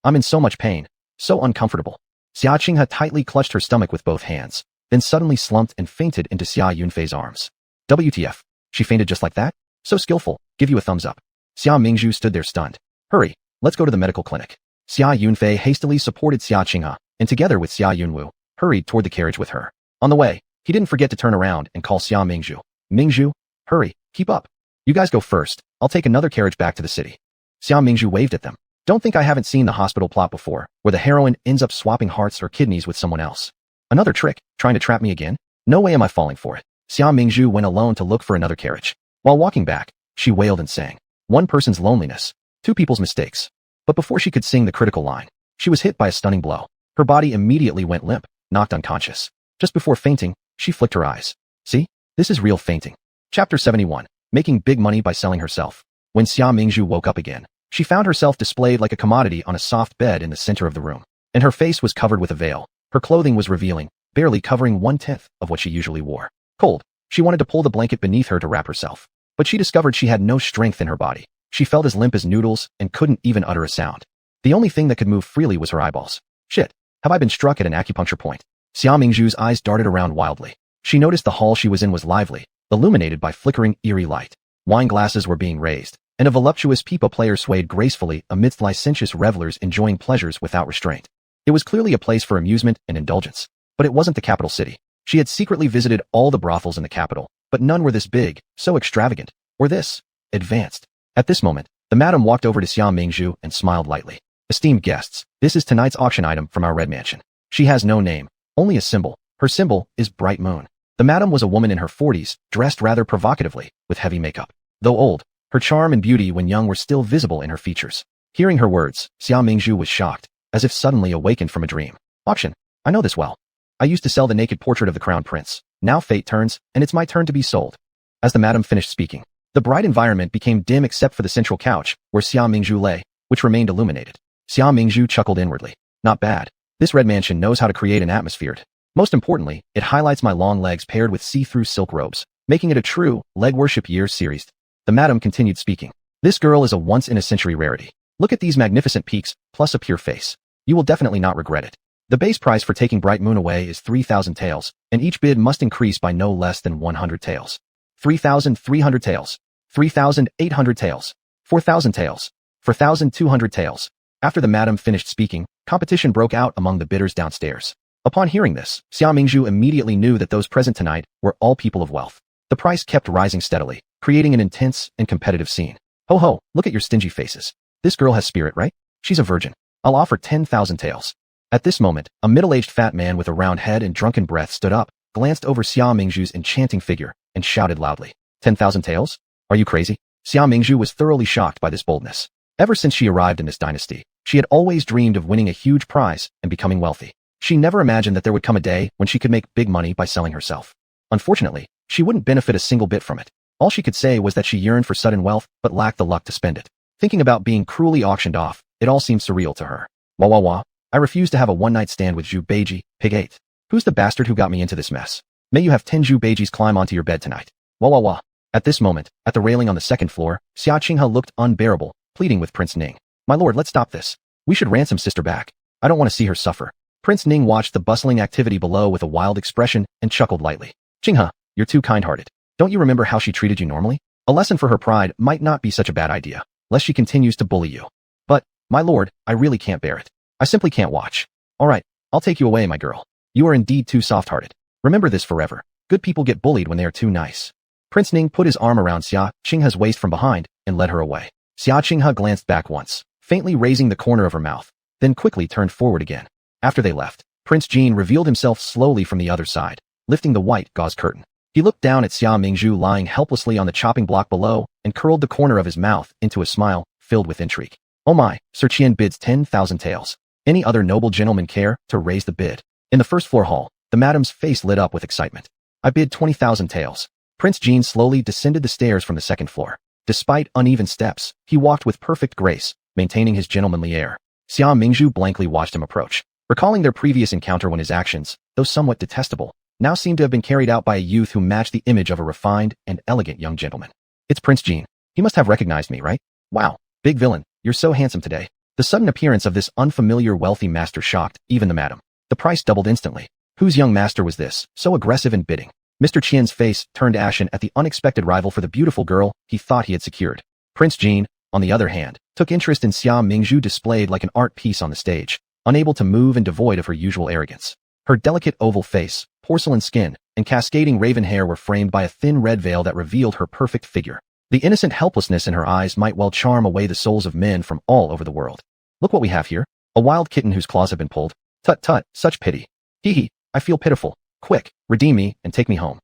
I'm in so much pain. So uncomfortable. Xiaoqing tightly clutched her stomach with both hands, then suddenly slumped and fainted into Xia Yunfei's arms. WTF. She fainted just like that? So skillful. Give you a thumbs up. Xia Mingzhu stood there stunned. Hurry, let's go to the medical clinic. Xia Yunfei hastily supported Xiaoqing, and together with Xia Yunwu, hurried toward the carriage with her. On the way, he didn't forget to turn around and call Xia Mingzhu. Mingzhu, hurry, keep up. You guys go first. I'll take another carriage back to the city. Xia Mingzhu waved at them. Don't think I haven't seen the hospital plot before, where the heroine ends up swapping hearts or kidneys with someone else. Another trick, trying to trap me again? No way am I falling for it. Xia Mingzhu went alone to look for another carriage. While walking back, she wailed and sang. One person's loneliness, 2 people's mistakes. But before she could sing the critical line, she was hit by a stunning blow. Her body immediately went limp, knocked unconscious. Just before fainting, she flicked her eyes. See? This is real fainting. Chapter 71. Making big money by selling herself. When Xia Mingzhu woke up again, she found herself displayed like a commodity on a soft bed in the center of the room, and her face was covered with a veil. Her clothing was revealing, barely covering 1/10 of what she usually wore. Cold, she wanted to pull the blanket beneath her to wrap herself, but she discovered she had no strength in her body. She felt as limp as noodles and couldn't even utter a sound. The only thing that could move freely was her eyeballs. Shit, have I been struck at an acupuncture point? Xia Mingzhu's eyes darted around wildly. She noticed the hall she was in was lively, illuminated by flickering, eerie light. Wine glasses were being raised, and a voluptuous pipa player swayed gracefully amidst licentious revelers enjoying pleasures without restraint. It was clearly a place for amusement and indulgence, but it wasn't the capital city. She had secretly visited all the brothels in the capital, but none were this big, so extravagant, or this advanced. At this moment, the madam walked over to Xia Mingzhu and smiled lightly. Esteemed guests, this is tonight's auction item from our red mansion. She has no name, only a symbol. Her symbol is Bright Moon. The madam was a woman in her 40s, dressed rather provocatively, with heavy makeup. Though old, her charm and beauty when young were still visible in her features. Hearing her words, Xia Mingzhu was shocked, as if suddenly awakened from a dream. Auction. I know this well. I used to sell the naked portrait of the crown prince. Now fate turns, and it's my turn to be sold. As the madam finished speaking, the bright environment became dim except for the central couch, where Xia Mingzhu lay, which remained illuminated. Xia Mingzhu chuckled inwardly. Not bad. This red mansion knows how to create an atmosphere. Most importantly, it highlights my long legs paired with see-through silk robes, making it a true leg worship year series. The madam continued speaking. This girl is a once-in-a-century rarity. Look at these magnificent peaks, plus a pure face. You will definitely not regret it. The base price for taking Bright Moon away is 3,000 taels, and each bid must increase by no less than 100 taels. 3,300 taels. 3,800 taels. 4,000 taels. 4,200 taels. After the madam finished speaking, competition broke out among the bidders downstairs. Upon hearing this, Xia Mingzhu immediately knew that those present tonight were all people of wealth. The price kept rising steadily, creating an intense and competitive scene. Ho ho, look at your stingy faces. This girl has spirit, right? She's a virgin. I'll offer 10,000 taels. At this moment, a middle-aged fat man with a round head and drunken breath stood up, glanced over Xia Mingzhu's enchanting figure, and shouted loudly. 10,000 taels? Are you crazy? Xia Mingzhu was thoroughly shocked by this boldness. Ever since she arrived in this dynasty, she had always dreamed of winning a huge prize and becoming wealthy. She never imagined that there would come a day when she could make big money by selling herself. Unfortunately, she wouldn't benefit a single bit from it. All she could say was that she yearned for sudden wealth but lacked the luck to spend it. Thinking about being cruelly auctioned off, it all seemed surreal to her. Wah wah wah. I refuse to have a one-night stand with Zhu Beiji, pig 8. Who's the bastard who got me into this mess? May you have Tenju Beijis climb onto your bed tonight. Wah wah wah. At this moment, at the railing on the second floor, Xia Qinghe looked unbearable, pleading with Prince Ning. My lord, let's stop this. We should ransom sister back. I don't want to see her suffer. Prince Ning watched the bustling activity below with a wild expression and chuckled lightly. Qinghe, you're too kind-hearted. Don't you remember how she treated you normally? A lesson for her pride might not be such a bad idea, lest she continues to bully you. But, my lord, I really can't bear it. I simply can't watch. All right, I'll take you away, my girl. You are indeed too soft-hearted. Remember this forever. Good people get bullied when they are too nice. Prince Ning put his arm around Xia Qinghe's waist from behind and led her away. Xia Qinghe glanced back once, faintly raising the corner of her mouth, then quickly turned forward again. After they left, Prince Jin revealed himself slowly from the other side, lifting the white gauze curtain. He looked down at Xia Mingzhu lying helplessly on the chopping block below and curled the corner of his mouth into a smile filled with intrigue. Oh my, Sir Qian bids 10,000 taels. Any other noble gentleman care to raise the bid? In the first floor hall, the madam's face lit up with excitement. I bid 20,000 taels. Prince Jin slowly descended the stairs from the second floor. Despite uneven steps, he walked with perfect grace, maintaining his gentlemanly air. Xia Mingzhu blankly watched him approach, recalling their previous encounter when his actions, though somewhat detestable, now seemed to have been carried out by a youth who matched the image of a refined and elegant young gentleman. It's Prince Jin. He must have recognized me, right? Wow, big villain, you're so handsome today. The sudden appearance of this unfamiliar wealthy master shocked even the madam. The price doubled instantly. Whose young master was this, so aggressive and bidding? Mr. Qian's face turned ashen at the unexpected rival for the beautiful girl he thought he had secured. Prince Jin, on the other hand, took interest in Xia Mingzhu displayed like an art piece on the stage, unable to move and devoid of her usual arrogance. Her delicate oval face, porcelain skin, and cascading raven hair were framed by a thin red veil that revealed her perfect figure. The innocent helplessness in her eyes might well charm away the souls of men from all over the world. Look what we have here. A wild kitten whose claws have been pulled. Tut tut, such pity. Hee hee, I feel pitiful. Quick, redeem me and take me home.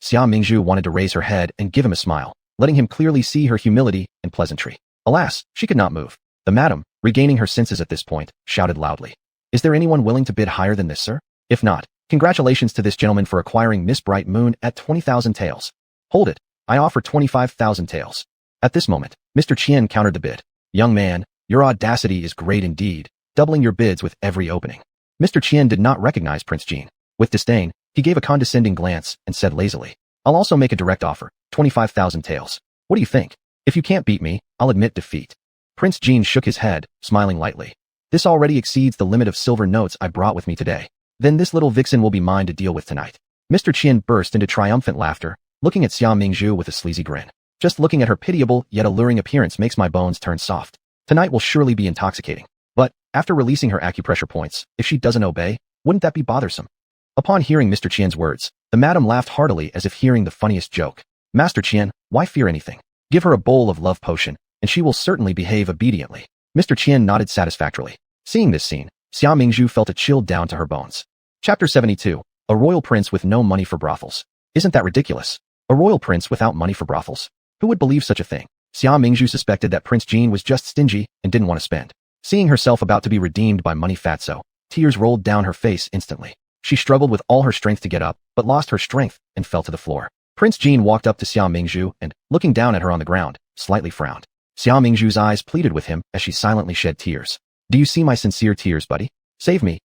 Xia Mingzhu wanted to raise her head and give him a smile, letting him clearly see her humility and pleasantry. Alas, she could not move. The madam, regaining her senses at this point, shouted loudly. Is there anyone willing to bid higher than this, sir? If not, congratulations to this gentleman for acquiring Miss Bright Moon at 20,000 taels. Hold it, I offer 25,000 taels. At this moment, Mr. Qian countered the bid. Young man, your audacity is great indeed, doubling your bids with every opening. Mr. Qian did not recognize Prince Jin. With disdain, he gave a condescending glance and said lazily, I'll also make a direct offer, 25,000 taels. What do you think? If you can't beat me, I'll admit defeat. Prince Jin shook his head, smiling lightly. This already exceeds the limit of silver notes I brought with me today. Then this little vixen will be mine to deal with tonight. Mr. Qian burst into triumphant laughter, looking at Xia Mingzhu with a sleazy grin. Just looking at her pitiable yet alluring appearance makes my bones turn soft. Tonight will surely be intoxicating. But, after releasing her acupressure points, if she doesn't obey, wouldn't that be bothersome? Upon hearing Mr. Qian's words, the madam laughed heartily as if hearing the funniest joke. Master Qian, why fear anything? Give her a bowl of love potion, and she will certainly behave obediently. Mr. Qian nodded satisfactorily. Seeing this scene, Xia Mingzhu felt a chill down to her bones. Chapter 72. A royal prince with no money for brothels. Isn't that ridiculous? A royal prince without money for brothels? Who would believe such a thing? Xia Mingzhu suspected that Prince Jin was just stingy and didn't want to spend. Seeing herself about to be redeemed by money fatso, tears rolled down her face instantly. She struggled with all her strength to get up, but lost her strength and fell to the floor. Prince Jin walked up to Xia Mingzhu and, looking down at her on the ground, slightly frowned. Xia Mingzhu's eyes pleaded with him as she silently shed tears. Do you see my sincere tears, buddy? Save me,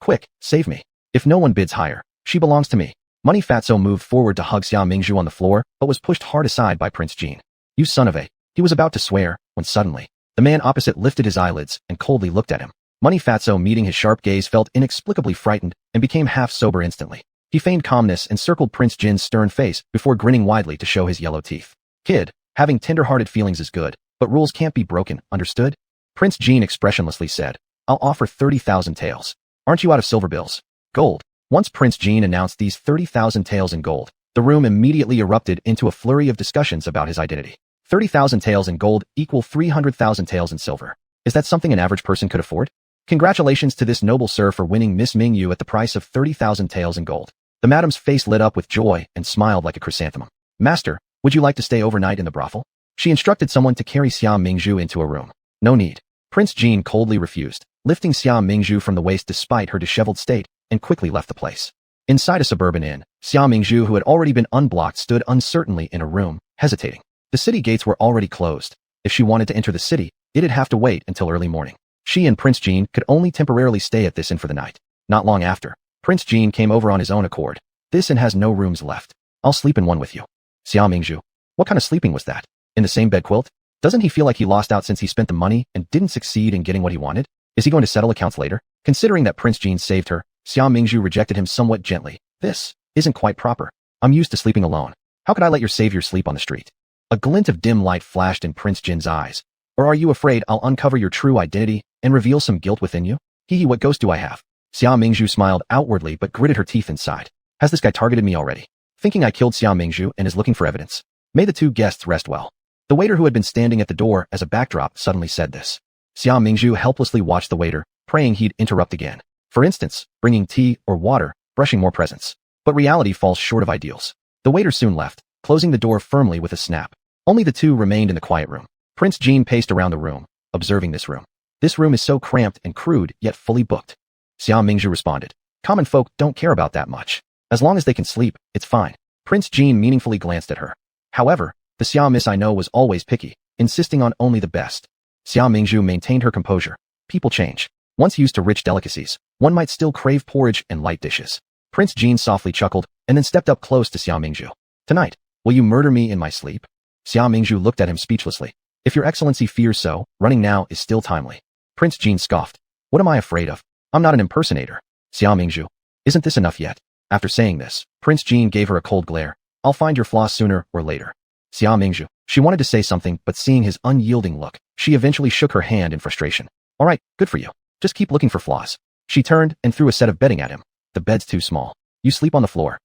quick, save me. If no one bids higher, she belongs to me. Money Fatso moved forward to hug Xia Mingzhu on the floor, but was pushed hard aside by Prince Jin. You son of a... He was about to swear, when suddenly, the man opposite lifted his eyelids and coldly looked at him. Money Fatso, meeting his sharp gaze, felt inexplicably frightened and became half sober instantly. He feigned calmness and circled Prince Jin's stern face before grinning widely to show his yellow teeth. Kid, having tender-hearted feelings is good, but rules can't be broken, understood? Prince Jin expressionlessly said, I'll offer 30,000 taels. Aren't you out of silver bills? Gold. Once Prince Jin announced these 30,000 taels in gold, the room immediately erupted into a flurry of discussions about his identity. 30,000 taels in gold equal 300,000 taels in silver. Is that something an average person could afford? Congratulations to this noble sir for winning Miss Ming Yu at the price of 30,000 taels in gold. The madam's face lit up with joy and smiled like a chrysanthemum. Master, would you like to stay overnight in the brothel? She instructed someone to carry Xia Mingzhu into a room. No need. Prince Jin coldly refused, lifting Xia Mingzhu from the waist despite her disheveled state, and quickly left the place. Inside a suburban inn, Xia Mingzhu, who had already been unblocked, stood uncertainly in a room, hesitating. The city gates were already closed. If she wanted to enter the city, it'd have to wait until early morning. She and Prince Jin could only temporarily stay at this inn for the night. Not long after, Prince Jin came over on his own accord. This inn has no rooms left. I'll sleep in one with you. Xiao Mingzhu. What kind of sleeping was that? In the same bed quilt? Doesn't he feel like he lost out since he spent the money and didn't succeed in getting what he wanted? Is he going to settle accounts later? Considering that Prince Jean saved her, Xiao Mingzhu rejected him somewhat gently. This isn't quite proper. I'm used to sleeping alone. How could I let your savior sleep on the street? A glint of dim light flashed in Prince Jin's eyes. Or are you afraid I'll uncover your true identity and reveal some guilt within you? Hee, what ghost do I have? Xiao Mingzhu smiled outwardly but gritted her teeth inside. Has this guy targeted me already? Thinking I killed Xiao Mingzhu and is looking for evidence. May the two guests rest well. The waiter who had been standing at the door as a backdrop suddenly said this. Xiao Mingzhu helplessly watched the waiter, praying he'd interrupt again. For instance, bringing tea or water, brushing more presents. But reality falls short of ideals. The waiter soon left, closing the door firmly with a snap. Only the two remained in the quiet room. Prince Jean paced around the room, observing this room. This room is so cramped and crude, yet fully booked. Xiao Mingzhu responded. Common folk don't care about that much. As long as they can sleep, it's fine. Prince Jean meaningfully glanced at her. However, the Xiao Miss I know was always picky, insisting on only the best. Xiao Mingzhu maintained her composure. People change. Once used to rich delicacies, one might still crave porridge and light dishes. Prince Jean softly chuckled, and then stepped up close to Xiao Mingzhu. Tonight, will you murder me in my sleep? Xiao Mingzhu looked at him speechlessly. If your excellency fears so, running now is still timely. Prince Jean scoffed. What am I afraid of? I'm not an impersonator. Xiao Mingzhu. Isn't this enough yet? After saying this, Prince Jean gave her a cold glare. I'll find your flaws sooner or later. Xiao Mingzhu. She wanted to say something, but seeing his unyielding look, she eventually shook her hand in frustration. All right, good for you. Just keep looking for flaws. She turned and threw a set of bedding at him. The bed's too small. You sleep on the floor.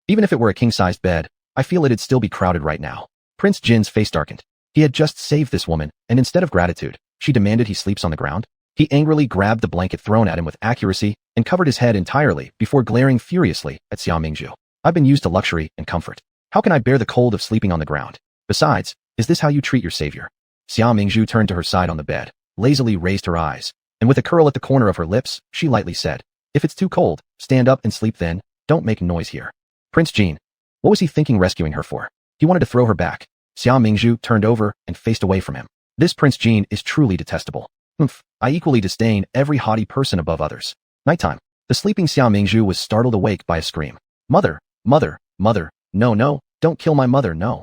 Even if it were a king-sized bed, I feel it'd still be crowded right now. Prince Jin's face darkened. He had just saved this woman, and instead of gratitude, she demanded he sleeps on the ground. He angrily grabbed the blanket thrown at him with accuracy and covered his head entirely before glaring furiously at Xiao Mingzhu. I've been used to luxury and comfort. How can I bear the cold of sleeping on the ground? Besides, is this how you treat your savior? Xiao Mingzhu turned to her side on the bed, lazily raised her eyes, and with a curl at the corner of her lips, she lightly said, if it's too cold, stand up and sleep then, don't make noise here. Prince Jean. What was he thinking rescuing her for? He wanted to throw her back. Xiao Mingzhu turned over and faced away from him. This Prince Jean is truly detestable. I equally disdain every haughty person above others. Nighttime. The sleeping Xiao Mingzhu was startled awake by a scream. Mother, mother, mother, no, don't kill my mother, no.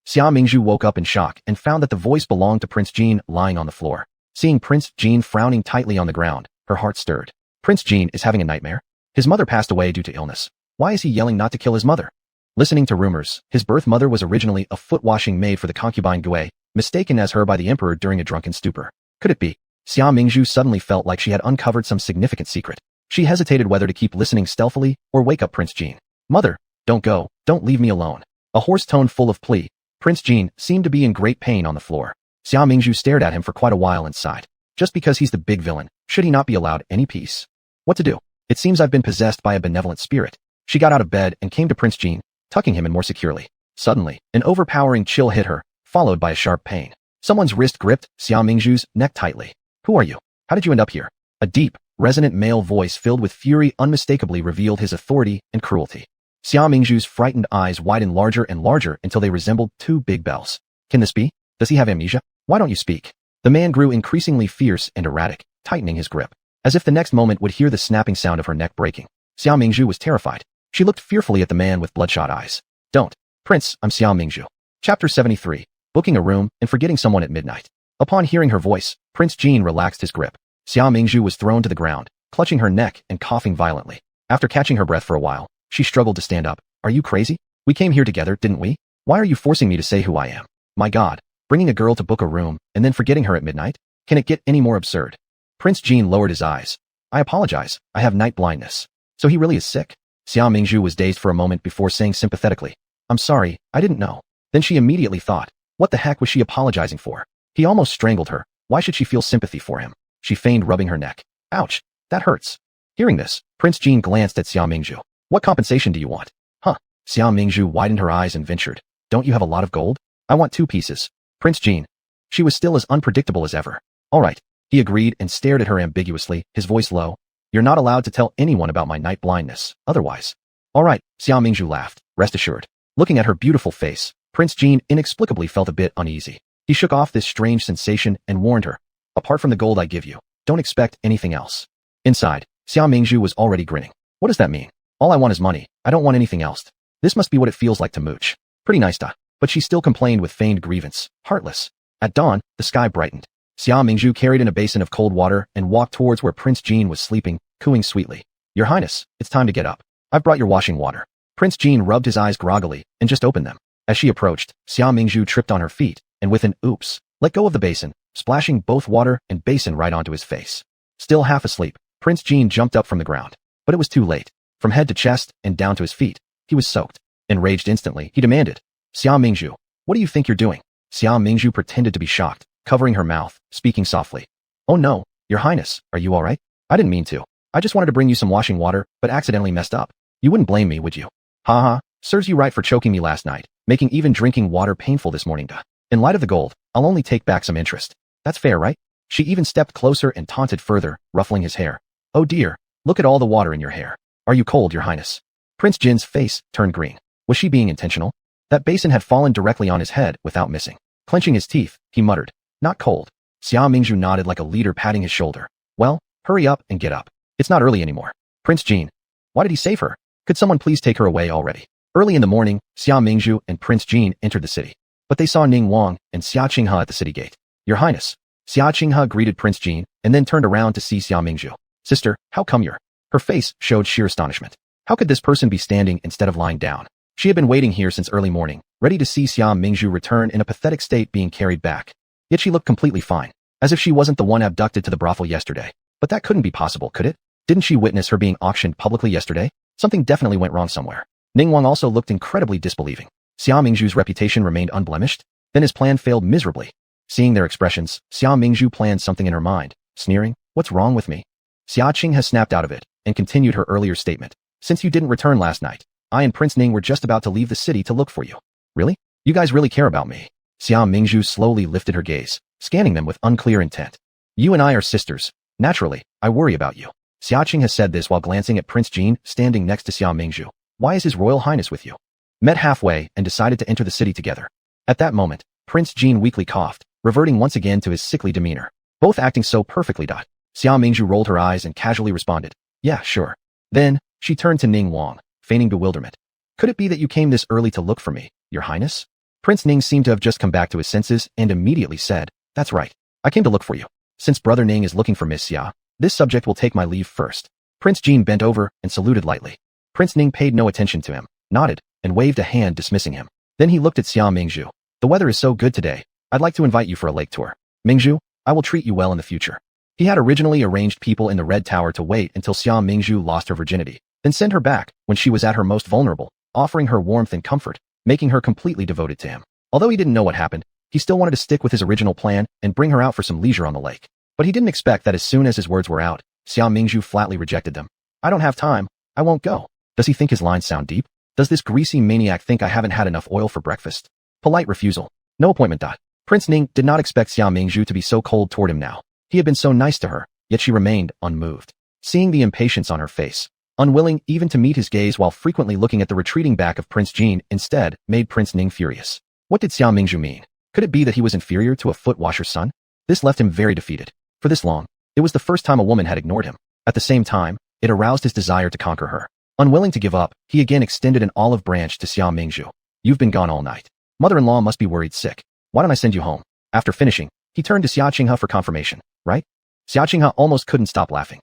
Xiao Mingzhu woke up in shock and found that the voice belonged to Prince Jean lying on the floor. Seeing Prince Jean frowning tightly on the ground, her heart stirred. Prince Jean is having a nightmare? His mother passed away due to illness. Why is he yelling not to kill his mother? Listening to rumors, his birth mother was originally a foot-washing maid for the concubine Gui, mistaken as her by the emperor during a drunken stupor. Could it be? Xiao Mingzhu suddenly felt like she had uncovered some significant secret. She hesitated whether to keep listening stealthily or wake up Prince Jean. Mother, don't go, don't leave me alone. A hoarse tone full of plea. Prince Jean seemed to be in great pain on the floor. Xiao Mingzhu stared at him for quite a while and sighed. Just because he's the big villain, should he not be allowed any peace? What to do? It seems I've been possessed by a benevolent spirit. She got out of bed and came to Prince Jean, tucking him in more securely. Suddenly, an overpowering chill hit her, followed by a sharp pain. Someone's wrist gripped Xiao Mingzhu's neck tightly. Who are you? How did you end up here? A deep, resonant male voice filled with fury unmistakably revealed his authority and cruelty. Xiao Mingzhu's frightened eyes widened larger and larger until they resembled two big bells. Can this be? Does he have amnesia? Why don't you speak? The man grew increasingly fierce and erratic, tightening his grip, as if the next moment would hear the snapping sound of her neck breaking. Xiao Mingzhu was terrified. She looked fearfully at the man with bloodshot eyes. Don't. Prince, I'm Xiao Mingzhu. Chapter 73. Booking a room and forgetting someone at midnight. Upon hearing her voice, Prince Jean relaxed his grip. Xiao Mingzhu was thrown to the ground, clutching her neck and coughing violently. After catching her breath for a while, she struggled to stand up. Are you crazy? We came here together, didn't we? Why are you forcing me to say who I am? My God, bringing a girl to book a room and then forgetting her at midnight? Can it get any more absurd? Prince Jean lowered his eyes. I apologize, I have night blindness. So he really is sick? Xiao Mingzhu was dazed for a moment before saying sympathetically, I'm sorry, I didn't know. Then she immediately thought, what the heck was she apologizing for? He almost strangled her. Why should she feel sympathy for him? She feigned rubbing her neck. Ouch, that hurts. Hearing this, Prince Jean glanced at Xiao Mingzhu. What compensation do you want? Huh? Xiao Mingzhu widened her eyes and ventured. Don't you have a lot of gold? I want 2 pieces. Prince Jean. She was still as unpredictable as ever. All right. He agreed and stared at her ambiguously, his voice low. You're not allowed to tell anyone about my night blindness, otherwise. All right, Xiao Mingzhu laughed, rest assured. Looking at her beautiful face, Prince Jean inexplicably felt a bit uneasy. He shook off this strange sensation and warned her. Apart from the gold I give you, don't expect anything else. Inside, Xiao Mingzhu was already grinning. What does that mean? All I want is money. I don't want anything else. This must be what it feels like to mooch. Pretty nice, da. But she still complained with feigned grievance. Heartless. At dawn, the sky brightened. Xia Mingzhu carried in a basin of cold water and walked towards where Prince Jean was sleeping, cooing sweetly. Your Highness, it's time to get up. I've brought your washing water. Prince Jean rubbed his eyes groggily and just opened them. As she approached, Xia Mingzhu tripped on her feet and with an oops, let go of the basin, splashing both water and basin right onto his face. Still half asleep, Prince Jean jumped up from the ground. But it was too late. From head to chest and down to his feet, he was soaked. Enraged instantly, he demanded, Xia Mingzhu, what do you think you're doing? Xia Mingzhu pretended to be shocked, covering her mouth, speaking softly. Oh no, Your Highness, are you alright? I didn't mean to. I just wanted to bring you some washing water, but accidentally messed up. You wouldn't blame me, would you? Haha, serves you right for choking me last night, making even drinking water painful this morning, duh. In light of the gold, I'll only take back some interest. That's fair, right? She even stepped closer and taunted further, ruffling his hair. Oh dear, look at all the water in your hair. Are you cold, Your Highness? Prince Jin's face turned green. Was she being intentional? That basin had fallen directly on his head without missing. Clenching his teeth, he muttered, not cold. Xia Mingzhu nodded like a leader patting his shoulder. Well, hurry up and get up. It's not early anymore. Prince Jean. Why did he save her? Could someone please take her away already? Early in the morning, Xia Mingzhu and Prince Jean entered the city. But they saw Ning Wang and Xia Qinghe at the city gate. Your Highness. Xia Qinghe greeted Prince Jean and then turned around to see Xia Mingzhu. Sister, how come you're? Her face showed sheer astonishment. How could this person be standing instead of lying down? She had been waiting here since early morning, ready to see Xia Mingzhu return in a pathetic state being carried back. Yet she looked completely fine, as if she wasn't the one abducted to the brothel yesterday. But that couldn't be possible, could it? Didn't she witness her being auctioned publicly yesterday? Something definitely went wrong somewhere. Ning Wang also looked incredibly disbelieving. Xia Mingzhu's reputation remained unblemished? Then his plan failed miserably. Seeing their expressions, Xia Mingzhu planned something in her mind, sneering, what's wrong with me? Xia Qinghe snapped out of it and continued her earlier statement. Since you didn't return last night, I and Prince Ning were just about to leave the city to look for you. Really? You guys really care about me? Xia Mingzhu slowly lifted her gaze, scanning them with unclear intent. You and I are sisters. Naturally, I worry about you. Xia Qinghe said this while glancing at Prince Jean standing next to Xia Mingzhu. Why is His Royal Highness with you? Met halfway and decided to enter the city together. At that moment, Prince Jean weakly coughed, reverting once again to his sickly demeanor. Both acting so perfectly. Xia Mingzhu rolled her eyes and casually responded. Yeah, sure. Then, she turned to Ning Wang, feigning bewilderment. Could it be that you came this early to look for me, Your Highness? Prince Ning seemed to have just come back to his senses and immediately said, That's right. I came to look for you. Since Brother Ning is looking for Miss Xia, this subject will take my leave first. Prince Jean bent over and saluted lightly. Prince Ning paid no attention to him, nodded, and waved a hand dismissing him. Then he looked at Xia Mingzhu. The weather is so good today. I'd like to invite you for a lake tour. Mingzhu, I will treat you well in the future. He had originally arranged people in the Red Tower to wait until Xia Mingzhu lost her virginity, then send her back when she was at her most vulnerable, offering her warmth and comfort, making her completely devoted to him. Although he didn't know what happened, he still wanted to stick with his original plan and bring her out for some leisure on the lake. But he didn't expect that as soon as his words were out, Xia Mingzhu flatly rejected them. I don't have time. I won't go. Does he think his lines sound deep? Does this greasy maniac think I haven't had enough oil for breakfast? Polite refusal. No appointment. Prince Ning did not expect Xia Mingzhu to be so cold toward him now. He had been so nice to her, yet she remained unmoved. Seeing the impatience on her face, unwilling even to meet his gaze while frequently looking at the retreating back of Prince Jean instead, made Prince Ning furious. What did Xia Mingzhu mean? Could it be that he was inferior to a foot washer's son? This left him very defeated. For this long, it was the first time a woman had ignored him. At the same time, it aroused his desire to conquer her. Unwilling to give up, he again extended an olive branch to Xia Mingzhu. You've been gone all night. Mother-in-law must be worried sick. Why don't I send you home? After finishing, he turned to Xia Qinghe for confirmation, right? Xia Qinghe almost couldn't stop laughing.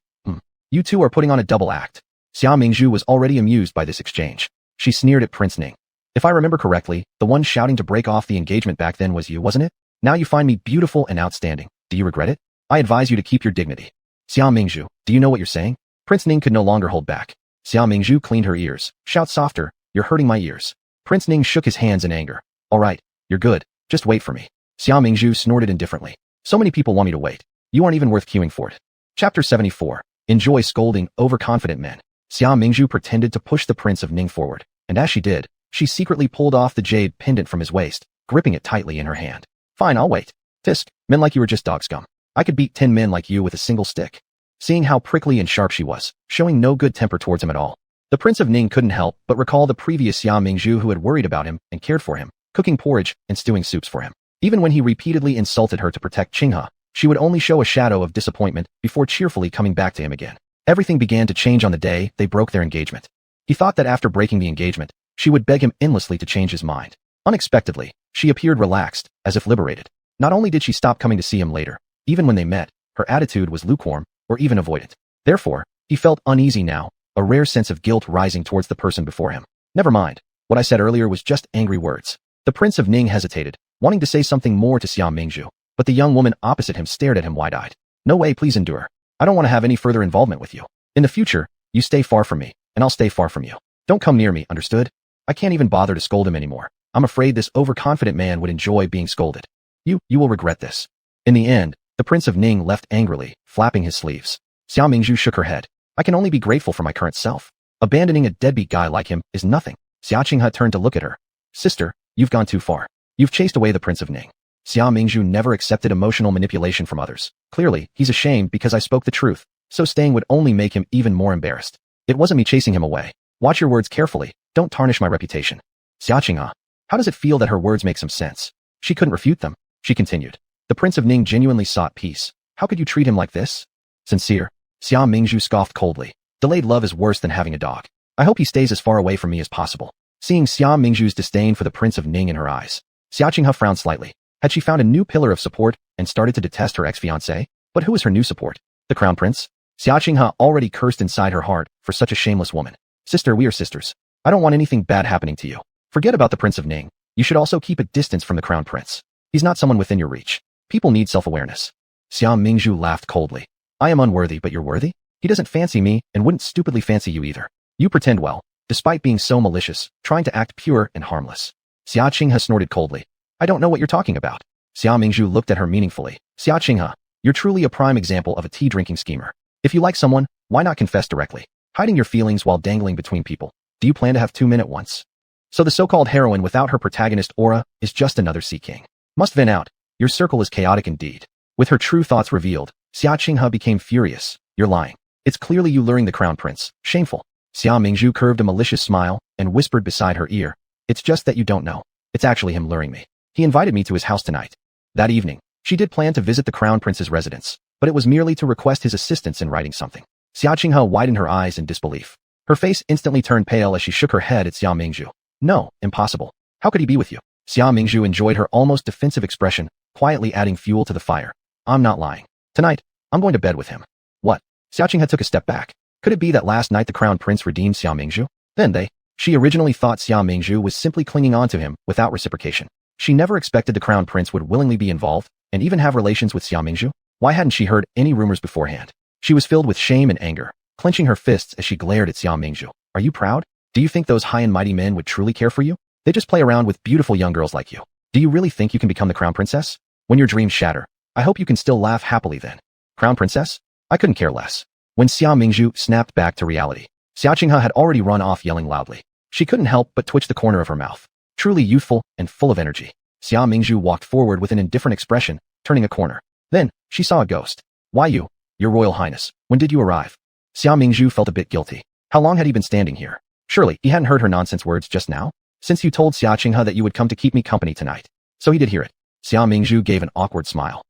You two are putting on a double act. Xia Mingzhu was already amused by this exchange. She sneered at Prince Ning. If I remember correctly, the one shouting to break off the engagement back then was you, wasn't it? Now you find me beautiful and outstanding. Do you regret it? I advise you to keep your dignity. Xia Mingzhu, do you know what you're saying? Prince Ning could no longer hold back. Xia Mingzhu cleaned her ears. Shout softer, you're hurting my ears. Prince Ning shook his hands in anger. All right, you're good. Just wait for me. Xia Mingzhu snorted indifferently. So many people want me to wait. You aren't even worth queuing for it. Chapter 74. Enjoy scolding overconfident men. Xia Mingzhu pretended to push the Prince of Ning forward, and as she did, she secretly pulled off the jade pendant from his waist, gripping it tightly in her hand. Fine, I'll wait. Tisk, men like you are just dog scum. I could beat 10 men like you with a single stick. Seeing how prickly and sharp she was, showing no good temper towards him at all, the Prince of Ning couldn't help but recall the previous Xia Mingzhu who had worried about him and cared for him, cooking porridge and stewing soups for him. Even when he repeatedly insulted her to protect Qinghe, she would only show a shadow of disappointment before cheerfully coming back to him again. Everything began to change on the day they broke their engagement. He thought that after breaking the engagement, she would beg him endlessly to change his mind. Unexpectedly, she appeared relaxed, as if liberated. Not only did she stop coming to see him later, even when they met, her attitude was lukewarm, or even avoidant. Therefore, he felt uneasy now, a rare sense of guilt rising towards the person before him. Never mind. What I said earlier was just angry words. The Prince of Ning hesitated, wanting to say something more to Xia Mingzhu, but the young woman opposite him stared at him wide-eyed. No way, please endure. I don't want to have any further involvement with you. In the future, you stay far from me, and I'll stay far from you. Don't come near me, understood? I can't even bother to scold him anymore. I'm afraid this overconfident man would enjoy being scolded. You will regret this. In the end, the Prince of Ning left angrily, flapping his sleeves. Xia Mingzhu shook her head. I can only be grateful for my current self. Abandoning a deadbeat guy like him is nothing. Xia Qinghe turned to look at her. Sister, you've gone too far. You've chased away the Prince of Ning. Xia Mingzhu never accepted emotional manipulation from others. Clearly, he's ashamed because I spoke the truth, so staying would only make him even more embarrassed. It wasn't me chasing him away. Watch your words carefully, don't tarnish my reputation. Xia Qinghe. How does it feel that her words make some sense? She couldn't refute them. She continued. The Prince of Ning genuinely sought peace. How could you treat him like this? Sincere. Xia Mingzhu scoffed coldly. Delayed love is worse than having a dog. I hope he stays as far away from me as possible. Seeing Xia Mingzhu's disdain for the Prince of Ning in her eyes, Xia Qinghe frowned slightly. Had she found a new pillar of support and started to detest her ex-fiancé? But who was her new support? The Crown Prince? Xia Qinghe already cursed inside her heart for such a shameless woman. Sister, we are sisters. I don't want anything bad happening to you. Forget about the Prince of Ning. You should also keep a distance from the Crown Prince. He's not someone within your reach. People need self-awareness. Xia Mingzhu laughed coldly. I am unworthy, but you're worthy? He doesn't fancy me and wouldn't stupidly fancy you either. You pretend well, despite being so malicious, trying to act pure and harmless. Xia Qinghe snorted coldly. I don't know what you're talking about. Xia Mingzhu looked at her meaningfully. Xia Qinghe, you're truly a prime example of a tea-drinking schemer. If you like someone, why not confess directly? Hiding your feelings while dangling between people. Do you plan to have two men at once? So the so-called heroine without her protagonist aura is just another sea king. Must vent out. Your circle is chaotic indeed. With her true thoughts revealed, Xia Qinghe became furious. You're lying. It's clearly you luring the Crown Prince. Shameful. Xia Mingzhu curved a malicious smile and whispered beside her ear. It's just that you don't know. It's actually him luring me. He invited me to his house tonight. That evening, she did plan to visit the Crown Prince's residence, but it was merely to request his assistance in writing something. Xia Qinghe widened her eyes in disbelief. Her face instantly turned pale as she shook her head at Xia Mingzhu. No, impossible. How could he be with you? Xia Mingzhu enjoyed her almost defensive expression, quietly adding fuel to the fire. I'm not lying. Tonight, I'm going to bed with him. What? Xia Qinghe took a step back. Could it be that last night the Crown Prince redeemed Xia Mingzhu? She originally thought Xia Mingzhu was simply clinging on to him without reciprocation. She never expected the Crown Prince would willingly be involved and even have relations with Xia Mingzhu. Why hadn't she heard any rumors beforehand? She was filled with shame and anger, clenching her fists as she glared at Xia Mingzhu. Are you proud? Do you think those high and mighty men would truly care for you? They just play around with beautiful young girls like you. Do you really think you can become the Crown Princess? When your dreams shatter, I hope you can still laugh happily then. Crown Princess? I couldn't care less. When Xia Mingzhu snapped back to reality, Xia Qinghe had already run off yelling loudly. She couldn't help but twitch the corner of her mouth. Truly youthful and full of energy, Xia Mingzhu walked forward with an indifferent expression, turning a corner. Then, she saw a ghost. Why you? Your Royal Highness, when did you arrive? Xia Mingzhu felt a bit guilty. How long had he been standing here? Surely, he hadn't heard her nonsense words just now? Since you told Xia Qinghe that you would come to keep me company tonight. So he did hear it. Xia Mingzhu gave an awkward smile.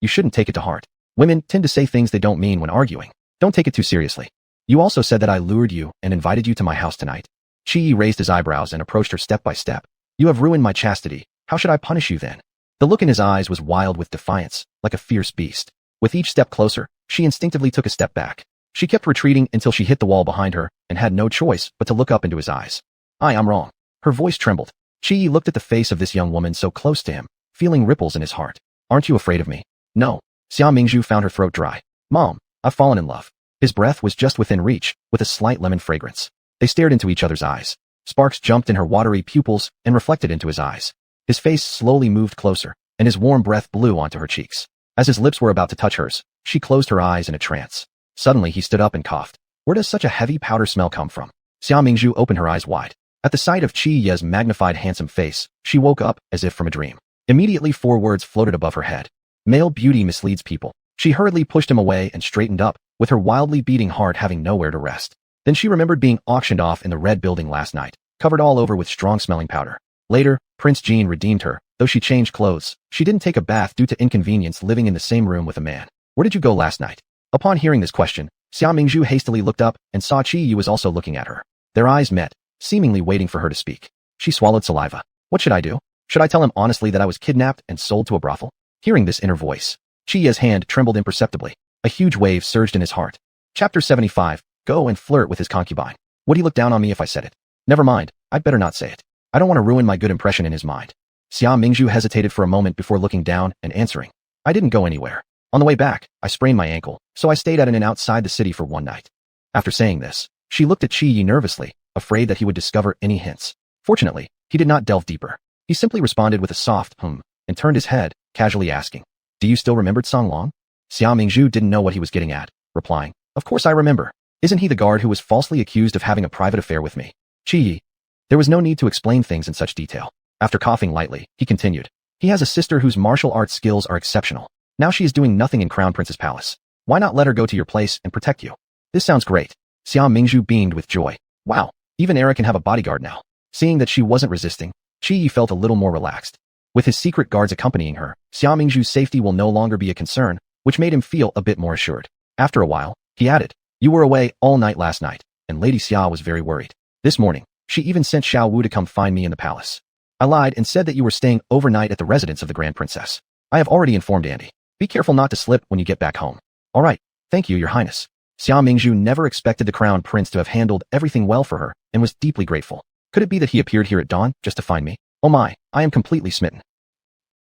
You shouldn't take it to heart. Women tend to say things they don't mean when arguing. Don't take it too seriously. You also said that I lured you and invited you to my house tonight. Qi raised his eyebrows and approached her step by step. You have ruined my chastity. How should I punish you then? The look in his eyes was wild with defiance, like a fierce beast. With each step closer, she instinctively took a step back. She kept retreating until she hit the wall behind her and had no choice but to look up into his eyes. I'm wrong. Her voice trembled. Qi looked at the face of this young woman so close to him, feeling ripples in his heart. Aren't you afraid of me? No. Xia Mingzhu found her throat dry. Mom, I've fallen in love. His breath was just within reach, with a slight lemon fragrance. They stared into each other's eyes. Sparks jumped in her watery pupils and reflected into his eyes. His face slowly moved closer, and his warm breath blew onto her cheeks. As his lips were about to touch hers, she closed her eyes in a trance. Suddenly he stood up and coughed. Where does such a heavy powder smell come from? Xia Mingzhu opened her eyes wide. At the sight of Qi Ye's magnified handsome face, she woke up as if from a dream. Immediately 4 words floated above her head. Male beauty misleads people. She hurriedly pushed him away and straightened up, with her wildly beating heart having nowhere to rest. Then she remembered being auctioned off in the Red Building last night, covered all over with strong-smelling powder. Later, Prince Jean redeemed her. Though she changed clothes, she didn't take a bath due to inconvenience living in the same room with a man. Where did you go last night? Upon hearing this question, Xia Mingzhu hastily looked up and saw Qi Yu was also looking at her. Their eyes met, seemingly waiting for her to speak. She swallowed saliva. What should I do? Should I tell him honestly that I was kidnapped and sold to a brothel? Hearing this inner voice, Chiya's hand trembled imperceptibly. A huge wave surged in his heart. Chapter 75. Go and flirt with his concubine. Would he look down on me if I said it? Never mind, I'd better not say it. I don't want to ruin my good impression in his mind. Xia Mingzhu hesitated for a moment before looking down and answering. I didn't go anywhere. On the way back, I sprained my ankle, so I stayed at an inn outside the city for one night. After saying this, she looked at Qi Yi nervously, afraid that he would discover any hints. Fortunately, he did not delve deeper. He simply responded with a soft and turned his head, casually asking, Do you still remember Song Long? Xia Mingzhu didn't know what he was getting at, replying, Of course I remember. Isn't he the guard who was falsely accused of having a private affair with me? Qi Yi. There was no need to explain things in such detail. After coughing lightly, he continued. He has a sister whose martial arts skills are exceptional. Now she is doing nothing in Crown Prince's palace. Why not let her go to your place and protect you? This sounds great. Xia Mingzhu beamed with joy. Wow, even Era can have a bodyguard now. Seeing that she wasn't resisting, Qi Yi felt a little more relaxed. With his secret guards accompanying her, Xia Mingzhu's safety will no longer be a concern, which made him feel a bit more assured. After a while, he added, You were away all night last night, and Lady Xia was very worried. This morning, she even sent Xiao Wu to come find me in the palace. I lied and said that you were staying overnight at the residence of the Grand Princess. I have already informed Andy. Be careful not to slip when you get back home. All right, thank you, Your Highness. Xia Mingzhu never expected the Crown Prince to have handled everything well for her and was deeply grateful. Could it be that he appeared here at dawn just to find me? Oh my, I am completely smitten.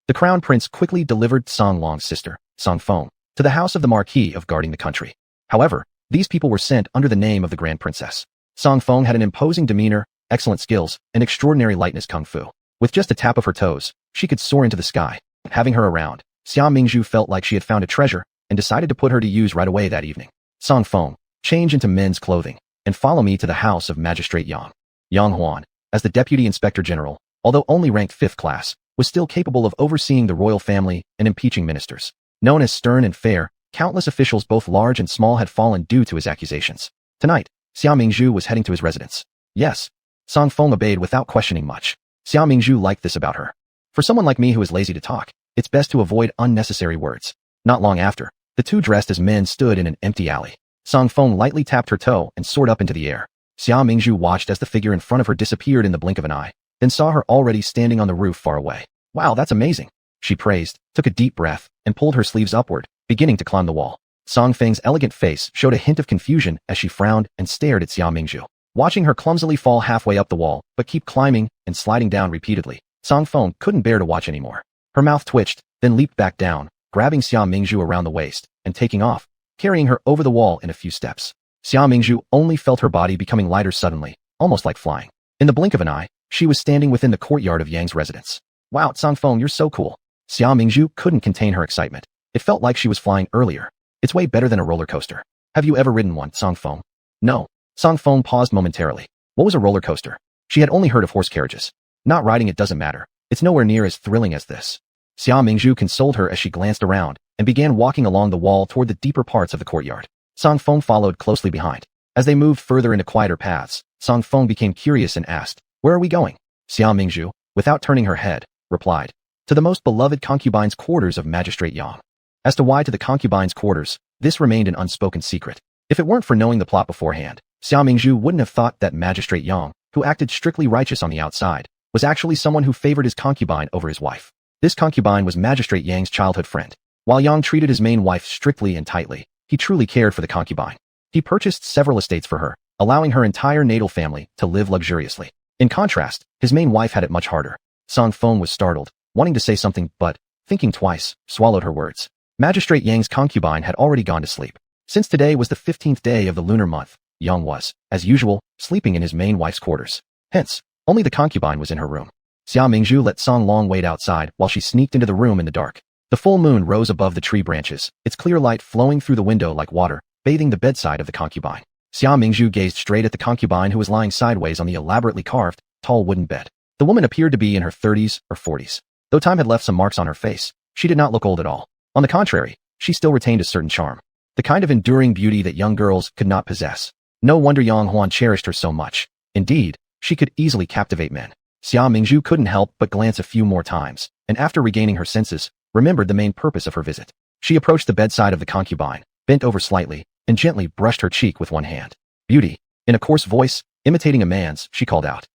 The Crown Prince quickly delivered Song Long's sister, Song Feng, to the house of the Marquis of guarding the country. However, these people were sent under the name of the Grand Princess. Song Feng had an imposing demeanor, excellent skills, and extraordinary lightness kung fu. With just a tap of her toes, she could soar into the sky. Having her around, Xia Mingzhu felt like she had found a treasure and decided to put her to use right away that evening. Song Feng, change into men's clothing and follow me to the house of Magistrate Yang. Yang Huan, as the Deputy Inspector General, although only ranked 5th class, was still capable of overseeing the royal family and impeaching ministers. Known as stern and fair, countless officials both large and small had fallen due to his accusations. Tonight, Xia Mingzhu was heading to his residence. Yes. Song Feng obeyed without questioning much. Xia Mingzhu liked this about her. For someone like me who is lazy to talk, it's best to avoid unnecessary words. Not long after, the two dressed as men stood in an empty alley. Song Feng lightly tapped her toe and soared up into the air. Xia Mingzhu watched as the figure in front of her disappeared in the blink of an eye, then saw her already standing on the roof far away. Wow, that's amazing. She praised, took a deep breath, and pulled her sleeves upward, beginning to climb the wall. Song Feng's elegant face showed a hint of confusion as she frowned and stared at Xia Mingzhu. Watching her clumsily fall halfway up the wall, but keep climbing and sliding down repeatedly, Song Feng couldn't bear to watch anymore. Her mouth twitched, then leaped back down, grabbing Xia Mingzhu around the waist and taking off, carrying her over the wall in a few steps. Xia Mingzhu only felt her body becoming lighter suddenly, almost like flying. In the blink of an eye, she was standing within the courtyard of Yang's residence. Wow, Song Feng, you're so cool. Xia Mingzhu couldn't contain her excitement. It felt like she was flying earlier. It's way better than a roller coaster. Have you ever ridden one, Song Feng? No. Song Feng paused momentarily. What was a roller coaster? She had only heard of horse carriages. Not riding it doesn't matter. It's nowhere near as thrilling as this. Xia Mingzhu consoled her as she glanced around and began walking along the wall toward the deeper parts of the courtyard. Song Feng followed closely behind. As they moved further into quieter paths, Song Feng became curious and asked, Where are we going? Xia Mingzhu, without turning her head, replied, To the most beloved concubine's quarters of Magistrate Yang. As to why to the concubine's quarters, this remained an unspoken secret. If it weren't for knowing the plot beforehand, Xia Mingzhu wouldn't have thought that Magistrate Yang, who acted strictly righteous on the outside, was actually someone who favored his concubine over his wife. This concubine was Magistrate Yang's childhood friend. While Yang treated his main wife strictly and tightly, he truly cared for the concubine. He purchased several estates for her, allowing her entire natal family to live luxuriously. In contrast, his main wife had it much harder. Song Feng was startled, wanting to say something but, thinking twice, swallowed her words. Magistrate Yang's concubine had already gone to sleep. Since today was the 15th day of the lunar month, Yang was, as usual, sleeping in his main wife's quarters. Hence, only the concubine was in her room. Xia Mingzhu let Song Long wait outside while she sneaked into the room in the dark. The full moon rose above the tree branches, its clear light flowing through the window like water, bathing the bedside of the concubine. Xia Mingzhu gazed straight at the concubine who was lying sideways on the elaborately carved, tall wooden bed. The woman appeared to be in her 30s or 40s. Though time had left some marks on her face, she did not look old at all. On the contrary, she still retained a certain charm. The kind of enduring beauty that young girls could not possess. No wonder Yang Huan cherished her so much. Indeed, she could easily captivate men. Xia Mingzhu couldn't help but glance a few more times, and after regaining her senses, remembered the main purpose of her visit. She approached the bedside of the concubine, bent over slightly, and gently brushed her cheek with one hand. Beauty. In a coarse voice, Imitating a man's, she called out.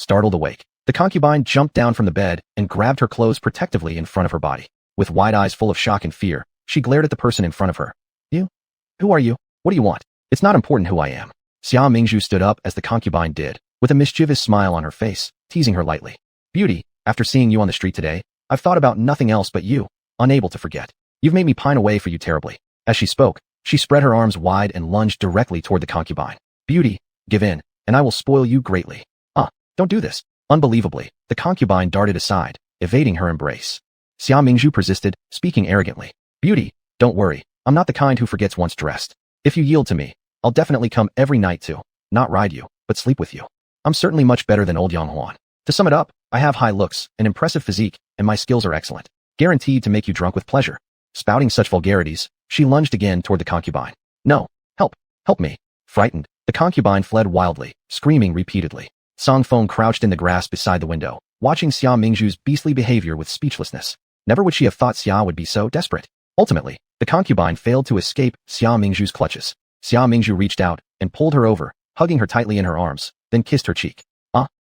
Startled awake. The concubine jumped down from the bed and grabbed her clothes protectively in front of her body. With wide eyes full of shock and fear, she glared at the person in front of her. You? Who are you? What do you want? It's not important who I am. Xia Mingzhu stood up as the concubine did, with a mischievous smile on her face, teasing her lightly. Beauty, after seeing you on the street today, I've thought about nothing else but you, unable to forget. You've made me pine away for you terribly. As she spoke, she spread her arms wide and lunged directly toward the concubine. Beauty, give in, and I will spoil you greatly. Don't do this. Unbelievably, the concubine darted aside, evading her embrace. Xia Mingzhu persisted, speaking arrogantly. Beauty, don't worry. I'm not the kind who forgets once dressed. If you yield to me, I'll definitely come every night to, not ride you, but sleep with you. I'm certainly much better than old Yang Huan. To sum it up, I have high looks, an impressive physique, and my skills are excellent. Guaranteed to make you drunk with pleasure. Spouting such vulgarities, she lunged again toward the concubine. No, help me. Frightened, the concubine fled wildly, screaming repeatedly. Song Feng crouched in the grass beside the window, watching Xia Mingzhu's beastly behavior with speechlessness. Never would she have thought Xia would be so desperate. Ultimately, the concubine failed to escape Xia Mingzhu's clutches. Xia Mingzhu reached out and pulled her over, hugging her tightly in her arms, then kissed her cheek.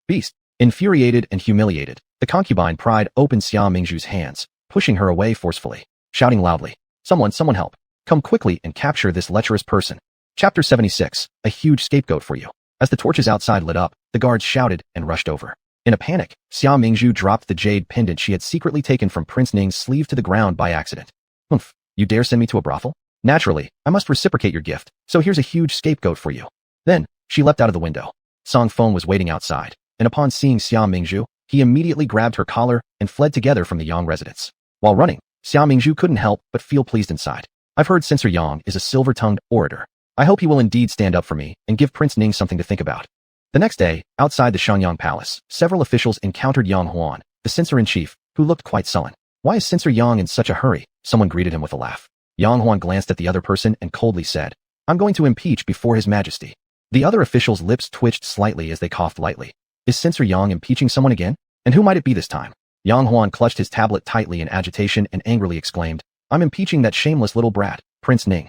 Beast! Infuriated and humiliated, the concubine pried open Xia Mingzhu's hands, pushing her away forcefully, shouting loudly, Someone help! Come quickly and capture this lecherous person. Chapter 76, a huge scapegoat for you. As the torches outside lit up, the guards shouted and rushed over. In a panic, Xia Mingzhu dropped the jade pendant she had secretly taken from Prince Ning's sleeve to the ground by accident. Humph, you dare send me to a brothel? Naturally, I must reciprocate your gift, so here's a huge scapegoat for you. Then, she leapt out of the window. Song Feng was waiting outside, and upon seeing Xia Mingzhu, he immediately grabbed her collar and fled together from the Yang residence. While running, Xia Mingzhu couldn't help but feel pleased inside. I've heard Censor Yang is a silver-tongued orator. I hope he will indeed stand up for me and give Prince Ning something to think about. The next day, outside the Shenyang Palace, several officials encountered Yang Huan, the censor-in-chief, who looked quite sullen. Why is Censor Yang in such a hurry? Someone greeted him with a laugh. Yang Huan glanced at the other person and coldly said, I'm going to impeach before His Majesty. The other official's lips twitched slightly as they coughed lightly. Is Censor Yang impeaching someone again? And who might it be this time? Yang Huan clutched his tablet tightly in agitation and angrily exclaimed, I'm impeaching that shameless little brat, Prince Ning.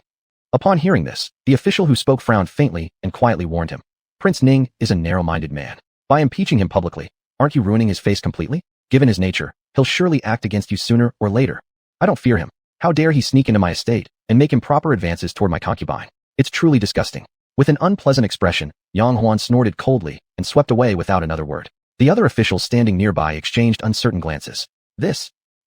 Upon hearing this, the official who spoke frowned faintly and quietly warned him. Prince Ning is a narrow-minded man. By impeaching him publicly, aren't you ruining his face completely? Given his nature, he'll surely act against you sooner or later. I don't fear him. How dare he sneak into my estate and make improper advances toward my concubine? It's truly disgusting. With an unpleasant expression, Yang Huan snorted coldly and swept away without another word. The other officials standing nearby exchanged uncertain glances.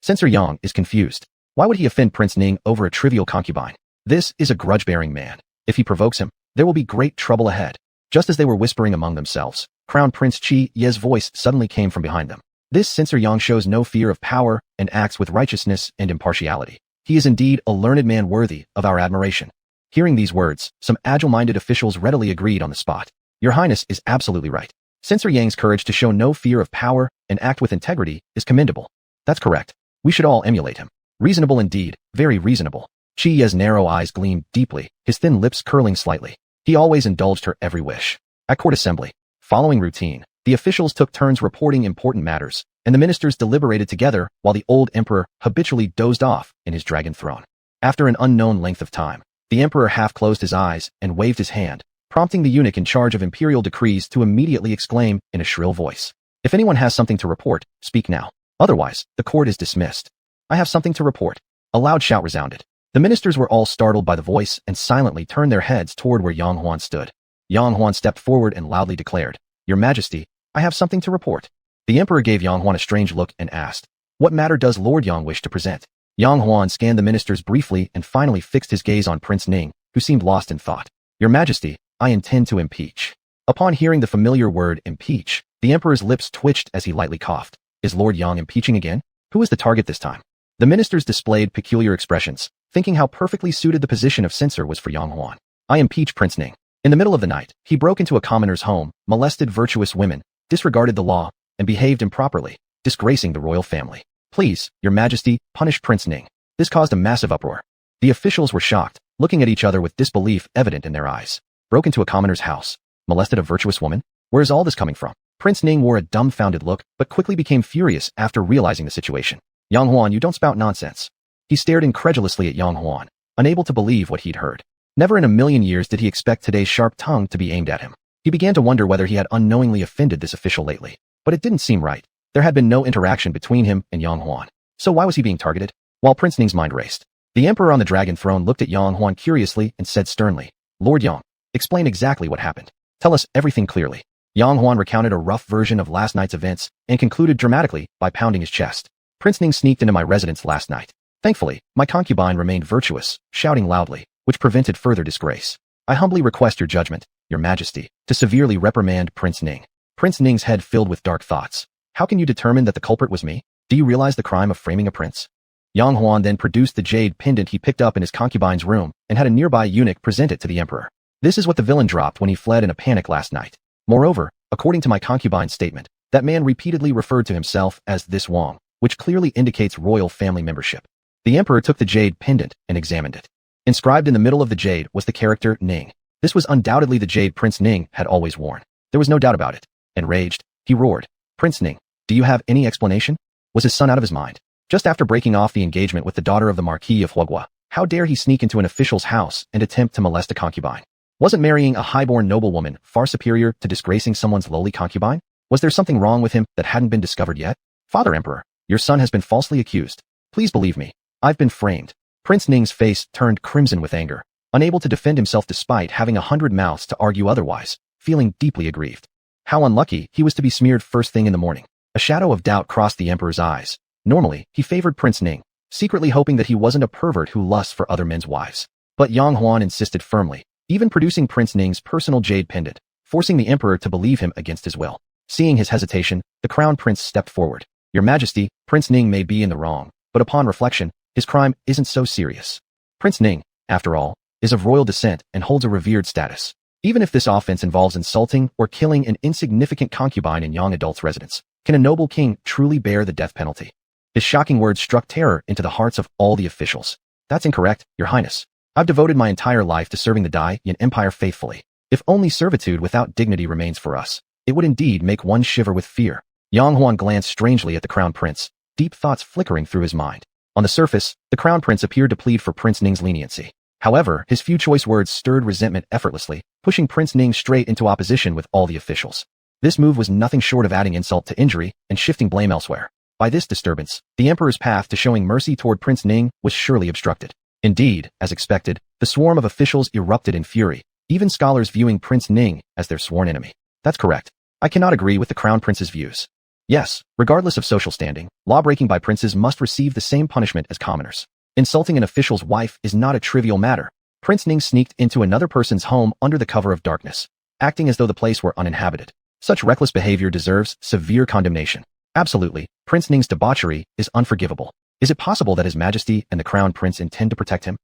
Censor Yang is confused. Why would he offend Prince Ning over a trivial concubine? This is a grudge-bearing man. If he provokes him, there will be great trouble ahead. Just as they were whispering among themselves, Crown Prince Qi Ye's voice suddenly came from behind them. This Censor Yang shows no fear of power and acts with righteousness and impartiality. He is indeed a learned man worthy of our admiration. Hearing these words, some agile-minded officials readily agreed on the spot. Your Highness is absolutely right. Censor Yang's courage to show no fear of power and act with integrity is commendable. That's correct. We should all emulate him. Reasonable indeed, very reasonable. Qi Ye's narrow eyes gleamed deeply, his thin lips curling slightly. He always indulged her every wish. At court assembly, following routine, the officials took turns reporting important matters, and the ministers deliberated together while the old emperor habitually dozed off in his dragon throne. After an unknown length of time, the emperor half closed his eyes and waved his hand, prompting the eunuch in charge of imperial decrees to immediately exclaim in a shrill voice, If anyone has something to report, speak now. Otherwise, the court is dismissed. I have something to report. A loud shout resounded. The ministers were all startled by the voice and silently turned their heads toward where Yang Huan stood. Yang Huan stepped forward and loudly declared, Your Majesty, I have something to report. The emperor gave Yang Huan a strange look and asked, What matter does Lord Yang wish to present? Yang Huan scanned the ministers briefly and finally fixed his gaze on Prince Ning, who seemed lost in thought. Your Majesty, I intend to impeach. Upon hearing the familiar word impeach, the emperor's lips twitched as he lightly coughed. Is Lord Yang impeaching again? Who is the target this time? The ministers displayed peculiar expressions, thinking how perfectly suited the position of censor was for Yang Huan. I impeach Prince Ning. In the middle of the night, he broke into a commoner's home, molested virtuous women, disregarded the law, and behaved improperly, disgracing the royal family. Please, Your Majesty, punish Prince Ning. This caused a massive uproar. The officials were shocked, looking at each other with disbelief evident in their eyes. Broke into a commoner's house, molested a virtuous woman? Where is all this coming from? Prince Ning wore a dumbfounded look, but quickly became furious after realizing the situation. Yang Huan, you don't spout nonsense. He stared incredulously at Yang Huan, unable to believe what he'd heard. Never in a million years did he expect today's sharp tongue to be aimed at him. He began to wonder whether he had unknowingly offended this official lately, but it didn't seem right. There had been no interaction between him and Yang Huan. So why was he being targeted? While Prince Ning's mind raced, the emperor on the dragon throne looked at Yang Huan curiously and said sternly, "Lord Yang, explain exactly what happened. Tell us everything clearly." Yang Huan recounted a rough version of last night's events and concluded dramatically by pounding his chest. "Prince Ning sneaked into my residence last night. Thankfully, my concubine remained virtuous, shouting loudly, which prevented further disgrace. I humbly request your judgment, your majesty, to severely reprimand Prince Ning." Prince Ning's head filled with dark thoughts. "How can you determine that the culprit was me? Do you realize the crime of framing a prince?" Yang Huan then produced the jade pendant he picked up in his concubine's room and had a nearby eunuch present it to the emperor. "This is what the villain dropped when he fled in a panic last night. Moreover, according to my concubine's statement, that man repeatedly referred to himself as this Wang, which clearly indicates royal family membership." The emperor took the jade pendant and examined it. Inscribed in the middle of the jade was the character Ning. This was undoubtedly the jade Prince Ning had always worn. There was no doubt about it. Enraged, he roared, "Prince Ning, do you have any explanation? Was his son out of his mind? Just after breaking off the engagement with the daughter of the Marquis of Huogua, how dare he sneak into an official's house and attempt to molest a concubine? Wasn't marrying a highborn noblewoman far superior to disgracing someone's lowly concubine? Was there something wrong with him that hadn't been discovered yet? Father Emperor, your son has been falsely accused. Please believe me. I've been framed." Prince Ning's face turned crimson with anger, unable to defend himself despite having 100 mouths to argue otherwise, feeling deeply aggrieved. How unlucky he was to be smeared first thing in the morning. A shadow of doubt crossed the emperor's eyes. Normally, he favored Prince Ning, secretly hoping that he wasn't a pervert who lusts for other men's wives. But Yang Huan insisted firmly, even producing Prince Ning's personal jade pendant, forcing the emperor to believe him against his will. Seeing his hesitation, the crown prince stepped forward. "Your Majesty, Prince Ning may be in the wrong, but upon reflection, his crime isn't so serious. Prince Ning, after all, is of royal descent and holds a revered status. Even if this offense involves insulting or killing an insignificant concubine in young adult's residence, can a noble king truly bear the death penalty?" His shocking words struck terror into the hearts of all the officials. "That's incorrect, Your Highness. I've devoted my entire life to serving the Dai Yin Empire faithfully. If only servitude without dignity remains for us, it would indeed make one shiver with fear." Yang Huan glanced strangely at the crown prince, deep thoughts flickering through his mind. On the surface, the crown prince appeared to plead for Prince Ning's leniency. However, his few choice words stirred resentment effortlessly, pushing Prince Ning straight into opposition with all the officials. This move was nothing short of adding insult to injury and shifting blame elsewhere. By this disturbance, the emperor's path to showing mercy toward Prince Ning was surely obstructed. Indeed, as expected, the swarm of officials erupted in fury, even scholars viewing Prince Ning as their sworn enemy. "That's correct. I cannot agree with the crown prince's views. Yes, regardless of social standing, law-breaking by princes must receive the same punishment as commoners. Insulting an official's wife is not a trivial matter. Prince Ning sneaked into another person's home under the cover of darkness, acting as though the place were uninhabited. Such reckless behavior deserves severe condemnation. Absolutely, Prince Ning's debauchery is unforgivable. Is it possible that His Majesty and the Crown Prince intend to protect him?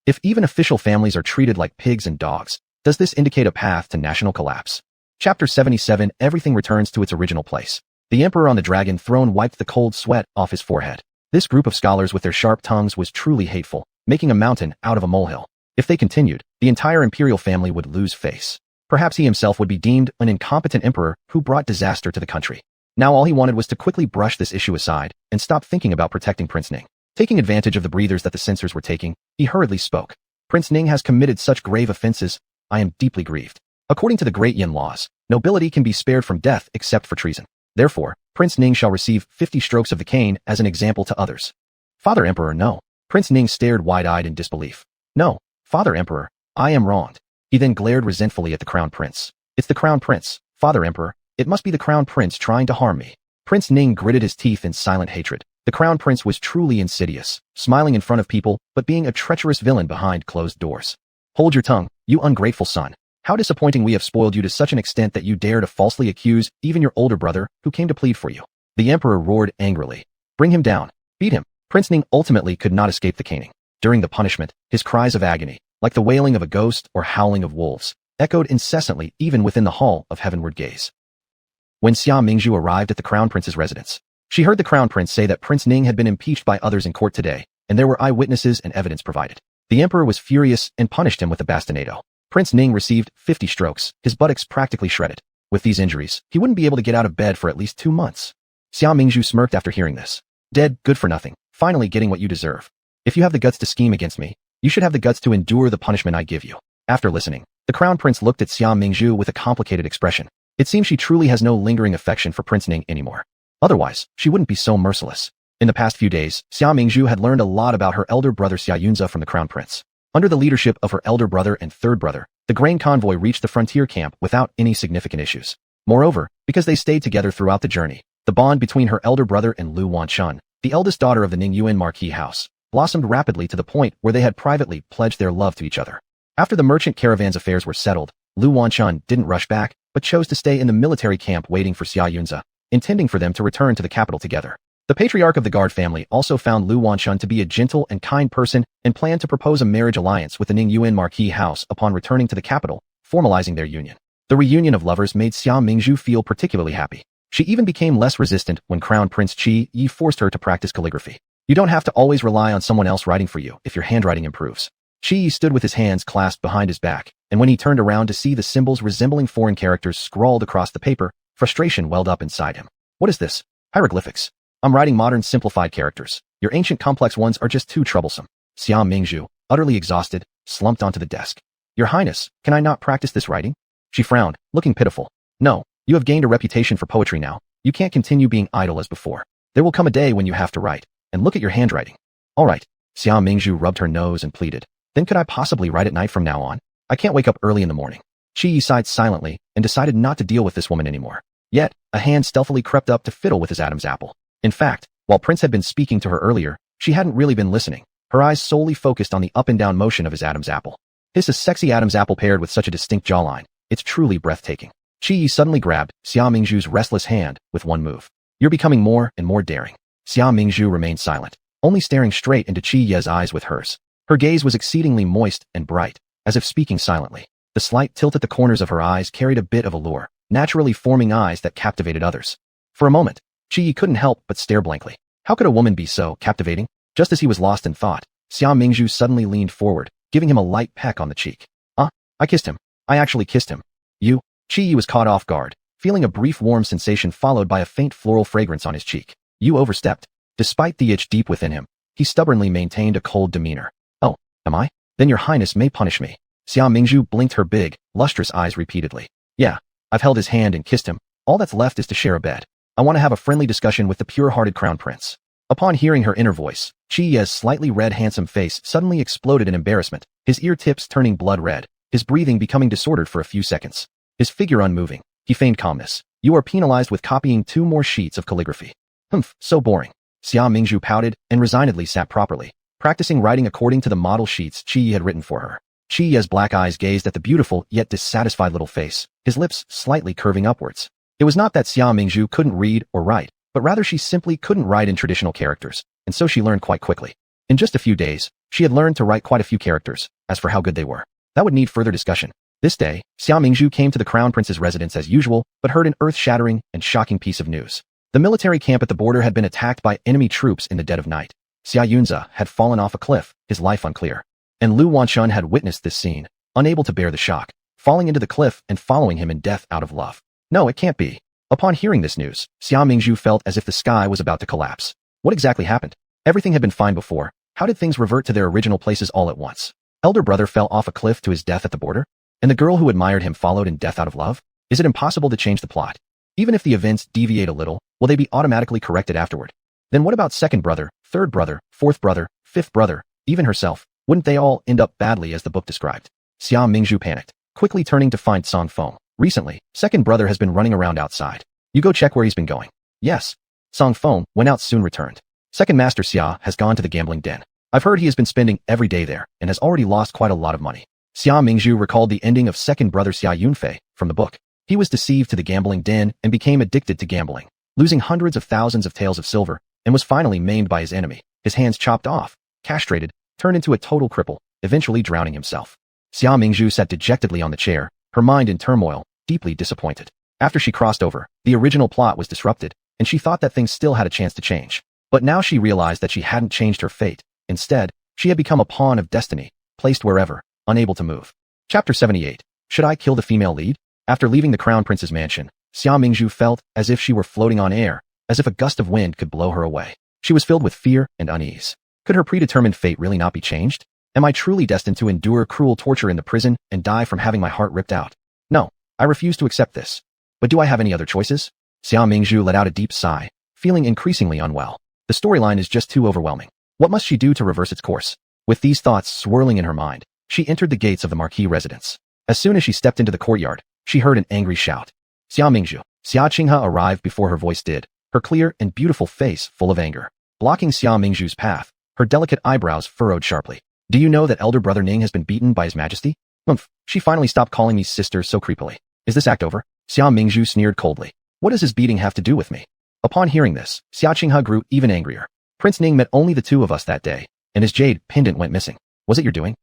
If even official families are treated like pigs and dogs, does this indicate a path to national collapse?" Chapter 77. Everything returns to its original place. The emperor on the dragon throne wiped the cold sweat off his forehead. This group of scholars with their sharp tongues was truly hateful, making a mountain out of a molehill. If they continued, the entire imperial family would lose face. Perhaps he himself would be deemed an incompetent emperor who brought disaster to the country. Now all he wanted was to quickly brush this issue aside and stop thinking about protecting Prince Ning. Taking advantage of the breathers that the censors were taking, he hurriedly spoke. "Prince Ning has committed such grave offenses. I am deeply grieved. According to the Great Yin laws, nobility can be spared from death except for treason. Therefore, Prince Ning shall receive 50 strokes of the cane as an example to others." "Father Emperor, no." Prince Ning stared wide-eyed in disbelief. "No, Father Emperor, I am wronged." He then glared resentfully at the Crown Prince. "It's the Crown Prince, Father Emperor. It must be the Crown Prince trying to harm me." Prince Ning gritted his teeth in silent hatred. The Crown Prince was truly insidious, smiling in front of people, but being a treacherous villain behind closed doors. "Hold your tongue, you ungrateful son. How disappointing we have spoiled you to such an extent that you dare to falsely accuse even your older brother who came to plead for you." The emperor roared angrily. "Bring him down. Beat him." Prince Ning ultimately could not escape the caning. During the punishment, his cries of agony, like the wailing of a ghost or howling of wolves, echoed incessantly even within the hall of heavenward gaze. When Xia Mingzhu arrived at the Crown Prince's residence, she heard the Crown Prince say that Prince Ning had been impeached by others in court today, and there were eyewitnesses and evidence provided. The emperor was furious and punished him with a bastinado. Prince Ning received 50 strokes, his buttocks practically shredded. With these injuries, he wouldn't be able to get out of bed for at least 2 months. Xia Mingzhu smirked after hearing this. "Dead, good for nothing, finally getting what you deserve. If you have the guts to scheme against me, you should have the guts to endure the punishment I give you." After listening, the crown prince looked at Xia Mingzhu with a complicated expression. It seems she truly has no lingering affection for Prince Ning anymore. Otherwise, she wouldn't be so merciless. In the past few days, Xia Mingzhu had learned a lot about her elder brother Xia Yunze from the crown prince. Under the leadership of her elder brother and third brother, the grain convoy reached the frontier camp without any significant issues. Moreover, because they stayed together throughout the journey, the bond between her elder brother and Lu Wanshun, the eldest daughter of the Ning Yuan Marquis house, blossomed rapidly to the point where they had privately pledged their love to each other. After the merchant caravan's affairs were settled, Lu Wanshun didn't rush back, but chose to stay in the military camp waiting for Xia Yunze, intending for them to return to the capital together. The patriarch of the guard family also found Lu Wanshun to be a gentle and kind person and planned to propose a marriage alliance with the Ning Yuan Marquis house upon returning to the capital, formalizing their union. The reunion of lovers made Xia Mingzhu feel particularly happy. She even became less resistant when Crown Prince Qi Yi forced her to practice calligraphy. You don't have to always rely on someone else writing for you if your handwriting improves. Qi Yi stood with his hands clasped behind his back, and when he turned around to see the symbols resembling foreign characters scrawled across the paper, frustration welled up inside him. What is this? Hieroglyphics. I'm writing modern simplified characters. Your ancient complex ones are just too troublesome. Xia Mingzhu, utterly exhausted, slumped onto the desk. Your Highness, can I not practice this writing? She frowned, looking pitiful. No, you have gained a reputation for poetry now. You can't continue being idle as before. There will come a day when you have to write. And look at your handwriting. All right. Xia Mingzhu rubbed her nose and pleaded. Then could I possibly write at night from now on? I can't wake up early in the morning. Qi Yi sighed silently and decided not to deal with this woman anymore. Yet, a hand stealthily crept up to fiddle with his Adam's apple. In fact, while Prince had been speaking to her earlier, she hadn't really been listening, her eyes solely focused on the up and down motion of his Adam's apple. His sexy Adam's apple paired with such a distinct jawline. It's truly breathtaking. Qi Yi suddenly grabbed Xia Mingzhu's restless hand with one move. You're becoming more and more daring. Xia Mingzhu remained silent, only staring straight into Qi Yi's eyes with hers. Her gaze was exceedingly moist and bright, as if speaking silently. The slight tilt at the corners of her eyes carried a bit of allure, naturally forming eyes that captivated others. For a moment, Qi Yi couldn't help but stare blankly. How could a woman be so captivating? Just as he was lost in thought, Xia Mingzhu suddenly leaned forward, giving him a light peck on the cheek. I kissed him. I actually kissed him. You? Qi Yi was caught off guard, feeling a brief warm sensation followed by a faint floral fragrance on his cheek. You overstepped. Despite the itch deep within him, he stubbornly maintained a cold demeanor. Oh, am I? Then your Highness may punish me. Xia Mingzhu blinked her big, lustrous eyes repeatedly. Yeah, I've held his hand and kissed him. All that's left is to share a bed. I want to have a friendly discussion with the pure-hearted crown prince. Upon hearing her inner voice, Qi Yi's slightly red handsome face suddenly exploded in embarrassment, his ear tips turning blood red, his breathing becoming disordered for a few seconds. His figure unmoving, he feigned calmness. You are penalized with copying 2 more sheets of calligraphy. Humph, so boring. Xia Mingzhu pouted and resignedly sat properly, practicing writing according to the model sheets Qi Yi had written for her. Qi Yi's black eyes gazed at the beautiful yet dissatisfied little face, his lips slightly curving upwards. It was not that Xia Mingzhu couldn't read or write, but rather she simply couldn't write in traditional characters, and so she learned quite quickly. In just a few days, she had learned to write quite a few characters. As for how good they were, that would need further discussion. This day, Xia Mingzhu came to the crown prince's residence as usual, but heard an earth-shattering and shocking piece of news. The military camp at the border had been attacked by enemy troops in the dead of night. Xia Yunze had fallen off a cliff, his life unclear. And Lu Wanshun had witnessed this scene, unable to bear the shock, falling into the cliff and following him in death out of love. No, it can't be. Upon hearing this news, Xia Mingzhu felt as if the sky was about to collapse. What exactly happened? Everything had been fine before. How did things revert to their original places all at once? Elder brother fell off a cliff to his death at the border? And the girl who admired him followed in death out of love? Is it impossible to change the plot? Even if the events deviate a little, will they be automatically corrected afterward? Then what about second brother, third brother, fourth brother, fifth brother, even herself? Wouldn't they all end up badly as the book described? Xia Mingzhu panicked, quickly turning to find Song Feng. Recently, second brother has been running around outside. You go check where he's been going. Yes. Song Feng went out soon returned. Second master Xia has gone to the gambling den. I've heard he has been spending every day there and has already lost quite a lot of money. Xia Mingzhu recalled the ending of second brother Xia Yunfei from the book. He was deceived to the gambling den and became addicted to gambling, losing hundreds of thousands of taels of silver, and was finally maimed by his enemy, his hands chopped off, castrated, turned into a total cripple, eventually drowning himself. Xia Mingzhu sat dejectedly on the chair, her mind in turmoil, deeply disappointed. After she crossed over, the original plot was disrupted, and she thought that things still had a chance to change. But now she realized that she hadn't changed her fate. Instead, she had become a pawn of destiny, placed wherever, unable to move. Chapter 78. Should I kill the female lead? After leaving the crown prince's mansion, Xia Mingzhu felt as if she were floating on air, as if a gust of wind could blow her away. She was filled with fear and unease. Could her predetermined fate really not be changed? Am I truly destined to endure cruel torture in the prison and die from having my heart ripped out? No, I refuse to accept this. But do I have any other choices? Xia Mingzhu let out a deep sigh, feeling increasingly unwell. The storyline is just too overwhelming. What must she do to reverse its course? With these thoughts swirling in her mind, she entered the gates of the Marquis residence. As soon as she stepped into the courtyard, she heard an angry shout. Xia Mingzhu. Xia Qinghe arrived before her voice did, her clear and beautiful face full of anger. Blocking Xia Mingzhu's path, her delicate eyebrows furrowed sharply. Do you know that elder brother Ning has been beaten by his majesty? She finally stopped calling me sister so creepily. Is this act over? Xia Mingzhu sneered coldly. What does his beating have to do with me? Upon hearing this, Xia Qinghe grew even angrier. Prince Ning met only the two of us that day, and his jade pendant went missing. Was it your doing?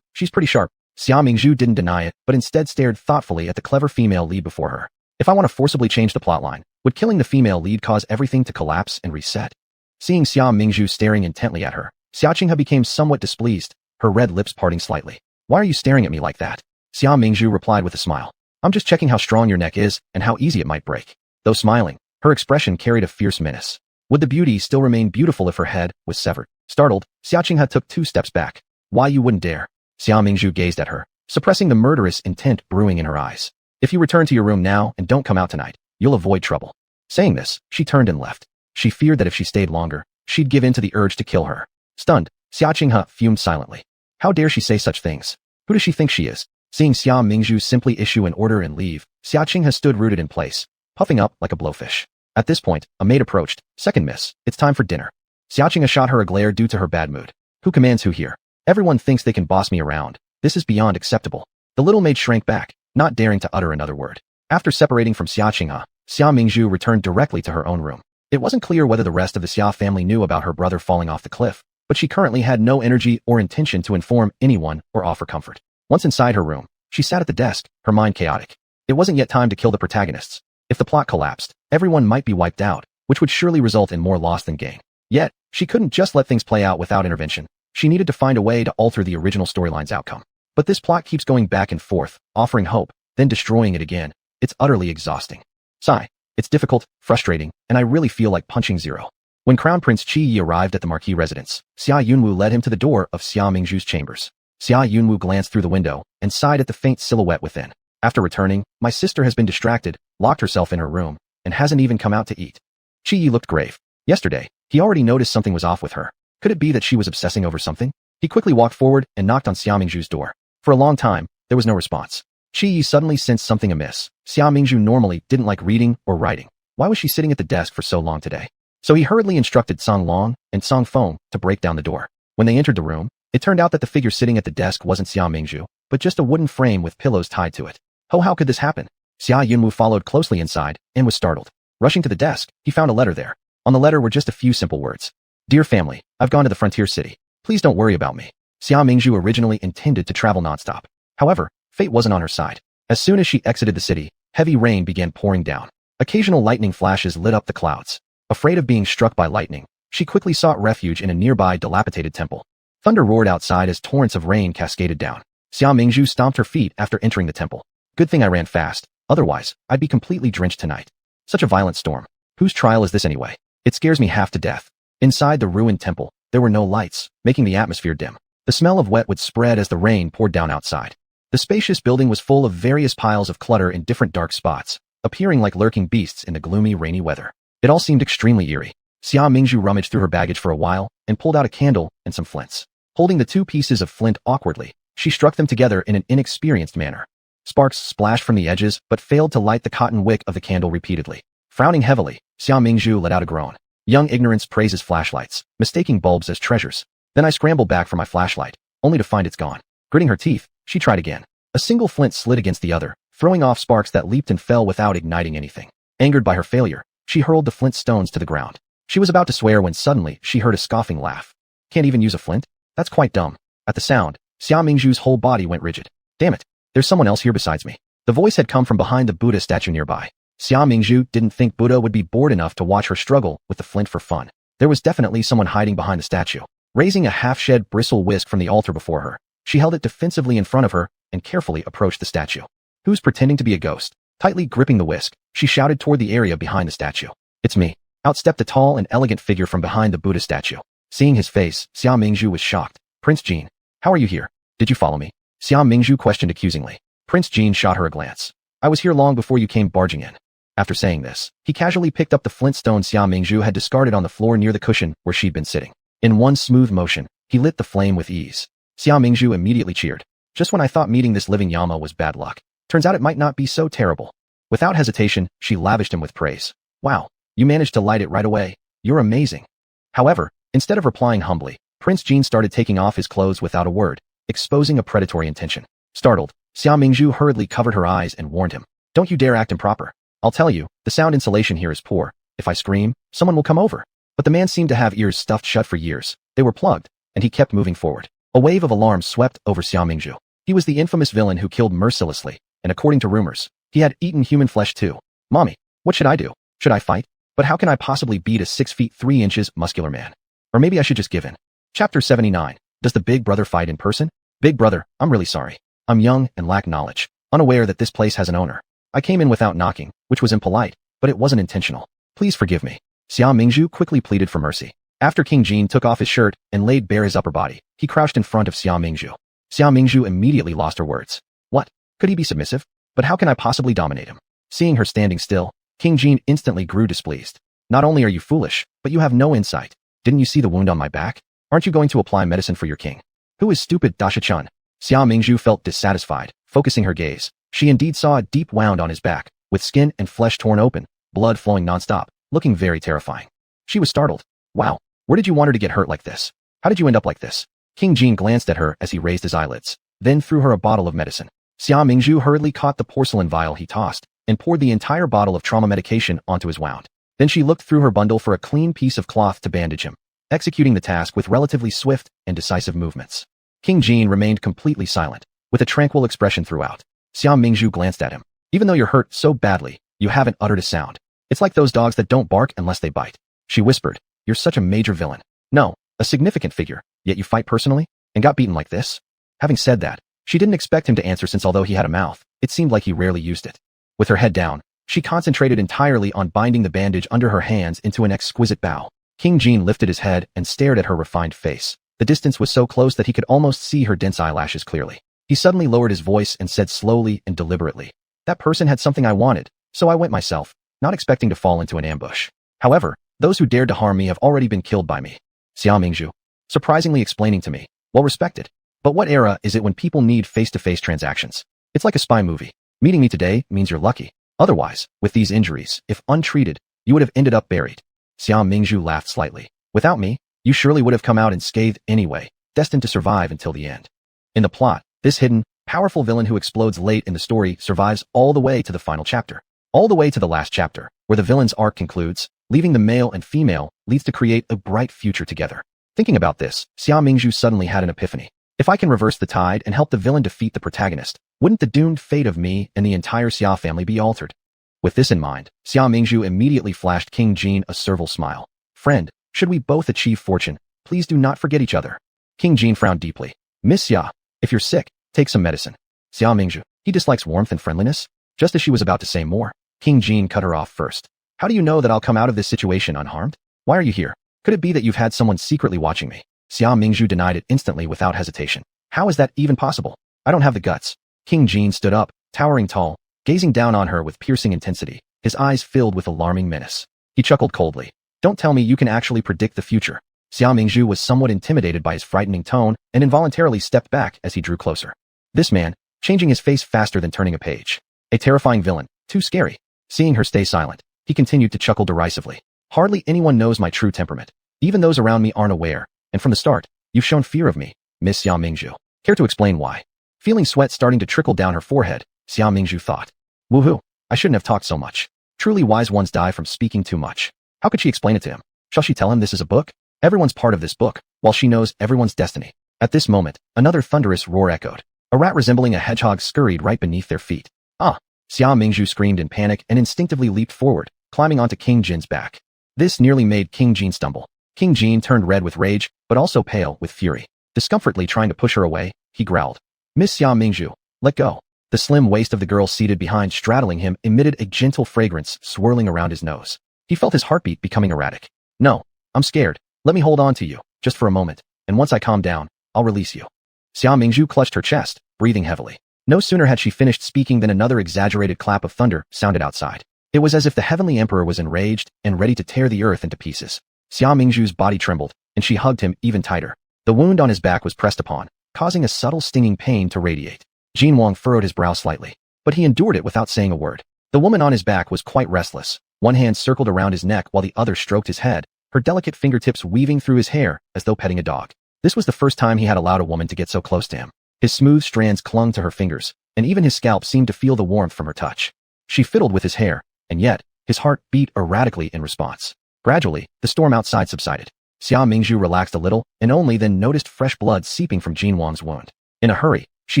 She's pretty sharp. Xia Mingzhu didn't deny it, but instead stared thoughtfully at the clever female lead before her. If I want to forcibly change the plotline, would killing the female lead cause everything to collapse and reset? Seeing Xia Mingzhu staring intently at her, Xia Qinghe became somewhat displeased, her red lips parting slightly. Why are you staring at me like that? Xia Mingzhu replied with a smile. I'm just checking how strong your neck is and how easy it might break. Though smiling, her expression carried a fierce menace. Would the beauty still remain beautiful if her head was severed? Startled, Xia Qinghe took 2 steps back. Why you wouldn't dare? Xia Mingzhu gazed at her, suppressing the murderous intent brewing in her eyes. If you return to your room now and don't come out tonight, you'll avoid trouble. Saying this, she turned and left. She feared that if she stayed longer, she'd give in to the urge to kill her. Stunned, Xia Qinghe fumed silently. How dare she say such things? Who does she think she is? Seeing Xia Mingzhu simply issue an order and leave, Xia Qinghe stood rooted in place, puffing up like a blowfish. At this point, a maid approached. Second miss, it's time for dinner. Xia Qinghe shot her a glare due to her bad mood. Who commands who here? Everyone thinks they can boss me around. This is beyond acceptable. The little maid shrank back, not daring to utter another word. After separating from Xia Qinghe, Xia Mingzhu returned directly to her own room. It wasn't clear whether the rest of the Xia family knew about her brother falling off the cliff, but she currently had no energy or intention to inform anyone or offer comfort. Once inside her room, she sat at the desk, her mind chaotic. It wasn't yet time to kill the protagonists. If the plot collapsed, everyone might be wiped out, which would surely result in more loss than gain. Yet, she couldn't just let things play out without intervention. She needed to find a way to alter the original storyline's outcome. But this plot keeps going back and forth, offering hope, then destroying it again. It's utterly exhausting. Sigh. It's difficult, frustrating, and I really feel like punching zero. When Crown Prince Qi Yi arrived at the Marquis residence, Xia Yunwu led him to the door of Xia Mingzhu's chambers. Xia Yunwu glanced through the window and sighed at the faint silhouette within. After returning, my sister has been distracted, locked herself in her room, and hasn't even come out to eat. Qi Yi looked grave. Yesterday, he already noticed something was off with her. Could it be that she was obsessing over something? He quickly walked forward and knocked on Xia Mingzhu's door. For a long time, there was no response. Qi Yi suddenly sensed something amiss. Xia Mingzhu normally didn't like reading or writing. Why was she sitting at the desk for so long today? So he hurriedly instructed Song Long and Song Feng to break down the door. When they entered the room, it turned out that the figure sitting at the desk wasn't Xia Mingzhu, but just a wooden frame with pillows tied to it. Oh, how could this happen? Xia Yunwu followed closely inside and was startled. Rushing to the desk, he found a letter there. On the letter were just a few simple words. Dear family, I've gone to the frontier city. Please don't worry about me. Xia Mingzhu originally intended to travel nonstop. However, fate wasn't on her side. As soon as she exited the city, heavy rain began pouring down. Occasional lightning flashes lit up the clouds. Afraid of being struck by lightning, she quickly sought refuge in a nearby dilapidated temple. Thunder roared outside as torrents of rain cascaded down. Xia Mingzhu stomped her feet after entering the temple. Good thing I ran fast, otherwise, I'd be completely drenched tonight. Such a violent storm. Whose trial is this anyway? It scares me half to death. Inside the ruined temple, there were no lights, making the atmosphere dim. The smell of wet would spread as the rain poured down outside. The spacious building was full of various piles of clutter in different dark spots, appearing like lurking beasts in the gloomy, rainy weather. It all seemed extremely eerie. Xia Mingzhu rummaged through her baggage for a while and pulled out a candle and some flints. Holding the 2 pieces of flint awkwardly, she struck them together in an inexperienced manner. Sparks splashed from the edges but failed to light the cotton wick of the candle repeatedly. Frowning heavily, Xia Mingzhu let out a groan. Young ignorance praises flashlights, mistaking bulbs as treasures. Then I scrambled back for my flashlight, only to find it's gone. Gritting her teeth, she tried again. A single flint slid against the other, throwing off sparks that leaped and fell without igniting anything. Angered by her failure, she hurled the flint stones to the ground. She was about to swear when suddenly she heard a scoffing laugh. Can't even use a flint? That's quite dumb. At the sound, Xia Mingzhu's whole body went rigid. Damn it, there's someone else here besides me. The voice had come from behind the Buddha statue nearby. Xia Mingzhu didn't think Buddha would be bored enough to watch her struggle with the flint for fun. There was definitely someone hiding behind the statue. Raising a half-shed bristle whisk from the altar before her, she held it defensively in front of her and carefully approached the statue. Who's pretending to be a ghost? Tightly gripping the whisk, she shouted toward the area behind the statue. It's me. Out stepped a tall and elegant figure from behind the Buddha statue. Seeing his face, Xia Mingzhu was shocked. Prince Jin. How are you here? Did you follow me? Xia Mingzhu questioned accusingly. Prince Jean shot her a glance. I was here long before you came barging in. After saying this, he casually picked up the flint stone Xia Mingzhu had discarded on the floor near the cushion where she'd been sitting. In one smooth motion, he lit the flame with ease. Xia Mingzhu immediately cheered. Just when I thought meeting this living Yama was bad luck, turns out it might not be so terrible. Without hesitation, she lavished him with praise. Wow, you managed to light it right away. You're amazing. However, instead of replying humbly, Prince Jean started taking off his clothes without a word, exposing a predatory intention. Startled, Xia Mingzhu hurriedly covered her eyes and warned him. Don't you dare act improper. I'll tell you, the sound insulation here is poor. If I scream, someone will come over. But the man seemed to have ears stuffed shut for years. They were plugged, and he kept moving forward. A wave of alarm swept over Xia Mingzhu. He was the infamous villain who killed mercilessly, and according to rumors, he had eaten human flesh too. Mommy, what should I do? Should I fight? But how can I possibly beat a 6 feet 3 inches muscular man? Or maybe I should just give in. Chapter 79. Does the big brother fight in person? Big brother, I'm really sorry. I'm young and lack knowledge, unaware that this place has an owner. I came in without knocking, which was impolite, but it wasn't intentional. Please forgive me. Xia Mingzhu quickly pleaded for mercy. After King Jean took off his shirt and laid bare his upper body, he crouched in front of Xia Mingzhu. Xia Mingzhu immediately lost her words. What? Could he be submissive? But how can I possibly dominate him? Seeing her standing still, King Jean instantly grew displeased. Not only are you foolish, but you have no insight. Didn't you see the wound on my back? Aren't you going to apply medicine for your king? Who is stupid Dasha-chan? Xia Mingzhu felt dissatisfied, focusing her gaze. She indeed saw a deep wound on his back, with skin and flesh torn open, blood flowing nonstop, looking very terrifying. She was startled. Wow, where did you want her to get hurt like this? How did you end up like this? King Jean glanced at her as he raised his eyelids, then threw her a bottle of medicine. Xia Mingzhu hurriedly caught the porcelain vial he tossed, and poured the entire bottle of trauma medication onto his wound. Then she looked through her bundle for a clean piece of cloth to bandage him, executing the task with relatively swift and decisive movements. King Jean remained completely silent, with a tranquil expression throughout. Xia Mingzhu glanced at him. Even though you're hurt so badly, you haven't uttered a sound. It's like those dogs that don't bark unless they bite. She whispered, you're such a major villain. No, a significant figure, yet you fight personally, and got beaten like this? Having said that, she didn't expect him to answer since although he had a mouth, it seemed like he rarely used it. With her head down, she concentrated entirely on binding the bandage under her hands into an exquisite bow. King Jean lifted his head and stared at her refined face. The distance was so close that he could almost see her dense eyelashes clearly. He suddenly lowered his voice and said slowly and deliberately, that person had something I wanted, so I went myself, not expecting to fall into an ambush. However, those who dared to harm me have already been killed by me. Xia Mingzhu, surprisingly explaining to me, well respected. But what era is it when people need face-to-face transactions? It's like a spy movie. Meeting me today means you're lucky. Otherwise, with these injuries, if untreated, you would have ended up buried. Xia Mingzhu laughed slightly. Without me, you surely would have come out unscathed anyway, destined to survive until the end. In the plot, this hidden, powerful villain who explodes late in the story survives all the way to the final chapter. All the way to the last chapter, where the villain's arc concludes, leaving the male and female leads to create a bright future together. Thinking about this, Xia Mingzhu suddenly had an epiphany. If I can reverse the tide and help the villain defeat the protagonist, wouldn't the doomed fate of me and the entire Xia family be altered? With this in mind, Xia Mingzhu immediately flashed King Jean a servile smile. Friend, should we both achieve fortune, please do not forget each other. King Jean frowned deeply. Miss Xia, if you're sick, take some medicine. Xia Mingzhu, he dislikes warmth and friendliness? Just as she was about to say more, King Jean cut her off first. How do you know that I'll come out of this situation unharmed? Why are you here? Could it be that you've had someone secretly watching me? Xia Mingzhu denied it instantly without hesitation. How is that even possible? I don't have the guts. King Jean stood up, towering tall, gazing down on her with piercing intensity, his eyes filled with alarming menace. He chuckled coldly. Don't tell me you can actually predict the future. Xia Mingzhu was somewhat intimidated by his frightening tone and involuntarily stepped back as he drew closer. This man, changing his face faster than turning a page. A terrifying villain, too scary. Seeing her stay silent, he continued to chuckle derisively. Hardly anyone knows my true temperament. Even those around me aren't aware, and from the start, you've shown fear of me, Miss Xia Mingzhu. Care to explain why? Feeling sweat starting to trickle down her forehead, Xia Mingzhu thought. Woohoo, I shouldn't have talked so much. Truly wise ones die from speaking too much. How could she explain it to him? Shall she tell him this is a book? Everyone's part of this book, while she knows everyone's destiny. At this moment, another thunderous roar echoed. A rat resembling a hedgehog scurried right beneath their feet. Ah! Xia Mingzhu screamed in panic and instinctively leaped forward, climbing onto King Jin's back. This nearly made King Jin stumble. King Jin turned red with rage, but also pale with fury. Discomfortedly trying to push her away, he growled. Miss Xia Mingzhu, let go. The slim waist of the girl seated behind straddling him emitted a gentle fragrance swirling around his nose. He felt his heartbeat becoming erratic. No, I'm scared. Let me hold on to you, just for a moment, and once I calm down, I'll release you. Xia Mingzhu clutched her chest, breathing heavily. No sooner had she finished speaking than another exaggerated clap of thunder sounded outside. It was as if the heavenly emperor was enraged and ready to tear the earth into pieces. Xia Mingzhu's body trembled, and she hugged him even tighter. The wound on his back was pressed upon, causing a subtle stinging pain to radiate. Jin Wang furrowed his brow slightly, but he endured it without saying a word. The woman on his back was quite restless. One hand circled around his neck while the other stroked his head, her delicate fingertips weaving through his hair as though petting a dog. This was the first time he had allowed a woman to get so close to him. His smooth strands clung to her fingers, and even his scalp seemed to feel the warmth from her touch. She fiddled with his hair, and yet, his heart beat erratically in response. Gradually, the storm outside subsided. Xia Mingzhu relaxed a little and only then noticed fresh blood seeping from Jin Wang's wound. In a hurry, she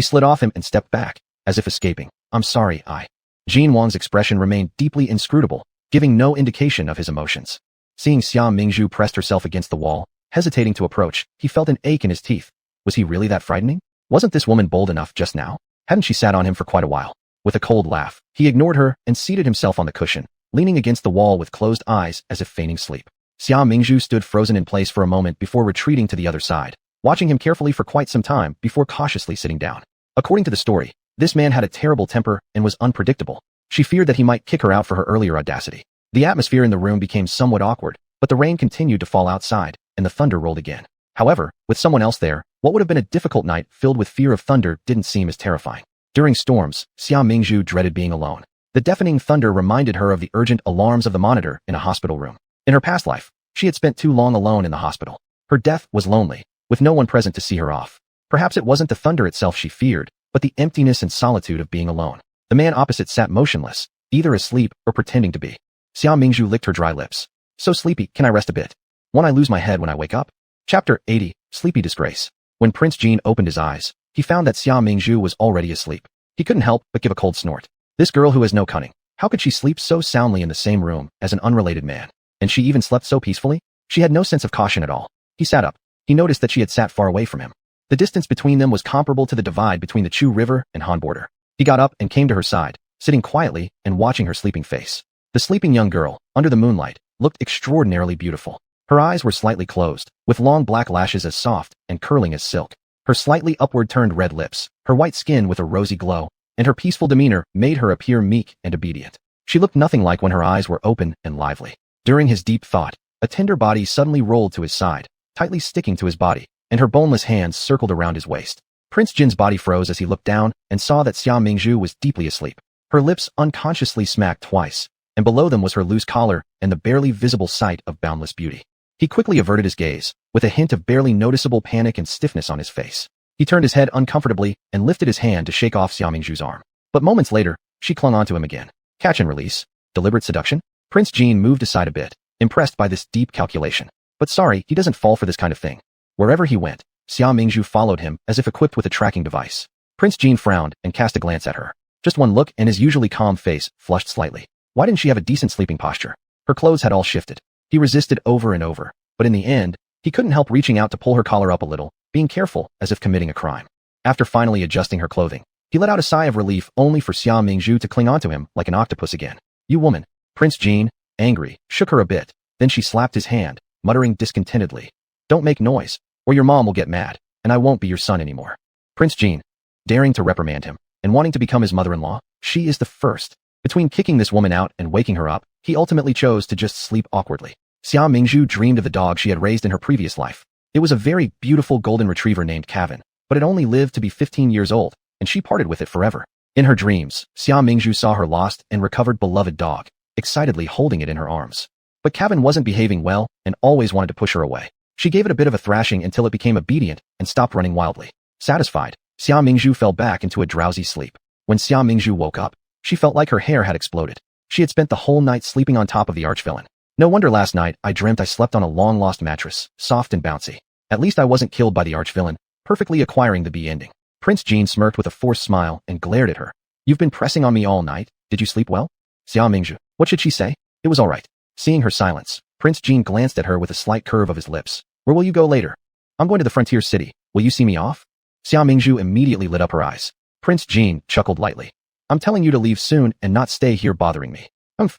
slid off him and stepped back, as if escaping. I'm sorry, Jin Wang's expression remained deeply inscrutable, giving no indication of his emotions. Seeing Xia Mingzhu pressed herself against the wall, hesitating to approach, he felt an ache in his teeth. Was he really that frightening? Wasn't this woman bold enough just now? Hadn't she sat on him for quite a while? With a cold laugh, he ignored her and seated himself on the cushion, leaning against the wall with closed eyes as if feigning sleep. Xia Mingzhu stood frozen in place for a moment before retreating to the other side, watching him carefully for quite some time before cautiously sitting down. According to the story, this man had a terrible temper and was unpredictable. She feared that he might kick her out for her earlier audacity. The atmosphere in the room became somewhat awkward, but the rain continued to fall outside, and the thunder rolled again. However, with someone else there, what would have been a difficult night filled with fear of thunder didn't seem as terrifying. During storms, Xia Mingzhu dreaded being alone. The deafening thunder reminded her of the urgent alarms of the monitor in a hospital room. In her past life, she had spent too long alone in the hospital. Her death was lonely, with no one present to see her off. Perhaps it wasn't the thunder itself she feared, but the emptiness and solitude of being alone. The man opposite sat motionless, either asleep or pretending to be. Xia Mingzhu licked her dry lips. So sleepy, can I rest a bit? Won't I lose my head when I wake up? Chapter 80, Sleepy Disgrace. When Prince Jin opened his eyes, he found that Xia Mingzhu was already asleep. He couldn't help but give a cold snort. This girl who has no cunning. How could she sleep so soundly in the same room as an unrelated man? And she even slept so peacefully? She had no sense of caution at all. He sat up. He noticed that she had sat far away from him. The distance between them was comparable to the divide between the Chu River and Han border. He got up and came to her side, sitting quietly and watching her sleeping face. The sleeping young girl, under the moonlight, looked extraordinarily beautiful. Her eyes were slightly closed, with long black lashes as soft and curling as silk. Her slightly upward-turned red lips, her white skin with a rosy glow, and her peaceful demeanor made her appear meek and obedient. She looked nothing like when her eyes were open and lively. During his deep thought, a tender body suddenly rolled to his side, tightly sticking to his body, and her boneless hands circled around his waist. Prince Jin's body froze as he looked down and saw that Xia Mingzhu was deeply asleep. Her lips unconsciously smacked twice, and below them was her loose collar and the barely visible sight of boundless beauty. He quickly averted his gaze, with a hint of barely noticeable panic and stiffness on his face. He turned his head uncomfortably and lifted his hand to shake off Xia Mingzhu's arm. But moments later, she clung onto him again. Catch and release. Deliberate seduction? Prince Jin moved aside a bit, impressed by this deep calculation. But sorry, he doesn't fall for this kind of thing. Wherever he went, Xia Mingzhu followed him as if equipped with a tracking device. Prince Jin frowned and cast a glance at her. Just one look and his usually calm face flushed slightly. Why didn't she have a decent sleeping posture? Her clothes had all shifted. He resisted over and over, but in the end, he couldn't help reaching out to pull her collar up a little, being careful as if committing a crime. After finally adjusting her clothing, he let out a sigh of relief only for Xia Mingzhu to cling onto him like an octopus again. You woman. Prince Jin, angry, shook her a bit, then she slapped his hand, muttering discontentedly. Don't make noise, or your mom will get mad, and I won't be your son anymore. Prince Jin, daring to reprimand him, and wanting to become his mother-in-law, she is the first. Between kicking this woman out and waking her up, he ultimately chose to just sleep awkwardly. Xia Mingzhu dreamed of the dog she had raised in her previous life. It was a very beautiful golden retriever named Kevin, but it only lived to be 15 years old, and she parted with it forever. In her dreams, Xia Mingzhu saw her lost and recovered beloved dog, excitedly holding it in her arms. But Kevin wasn't behaving well and always wanted to push her away. She gave it a bit of a thrashing until it became obedient and stopped running wildly. Satisfied, Xia Mingzhu fell back into a drowsy sleep. When Xia Mingzhu woke up, she felt like her hair had exploded. She had spent the whole night sleeping on top of the archvillain. No wonder last night I dreamt I slept on a long-lost mattress, soft and bouncy. At least I wasn't killed by the archvillain, perfectly acquiring the B ending. Prince Jin smirked with a forced smile and glared at her. You've been pressing on me all night. Did you sleep well? Xia Mingzhu. What should she say? It was all right. Seeing her silence, Prince Jin glanced at her with a slight curve of his lips. Where will you go later? I'm going to the frontier city. Will you see me off? Xia Mingzhu immediately lit up her eyes. Prince Jin chuckled lightly. I'm telling you to leave soon and not stay here bothering me.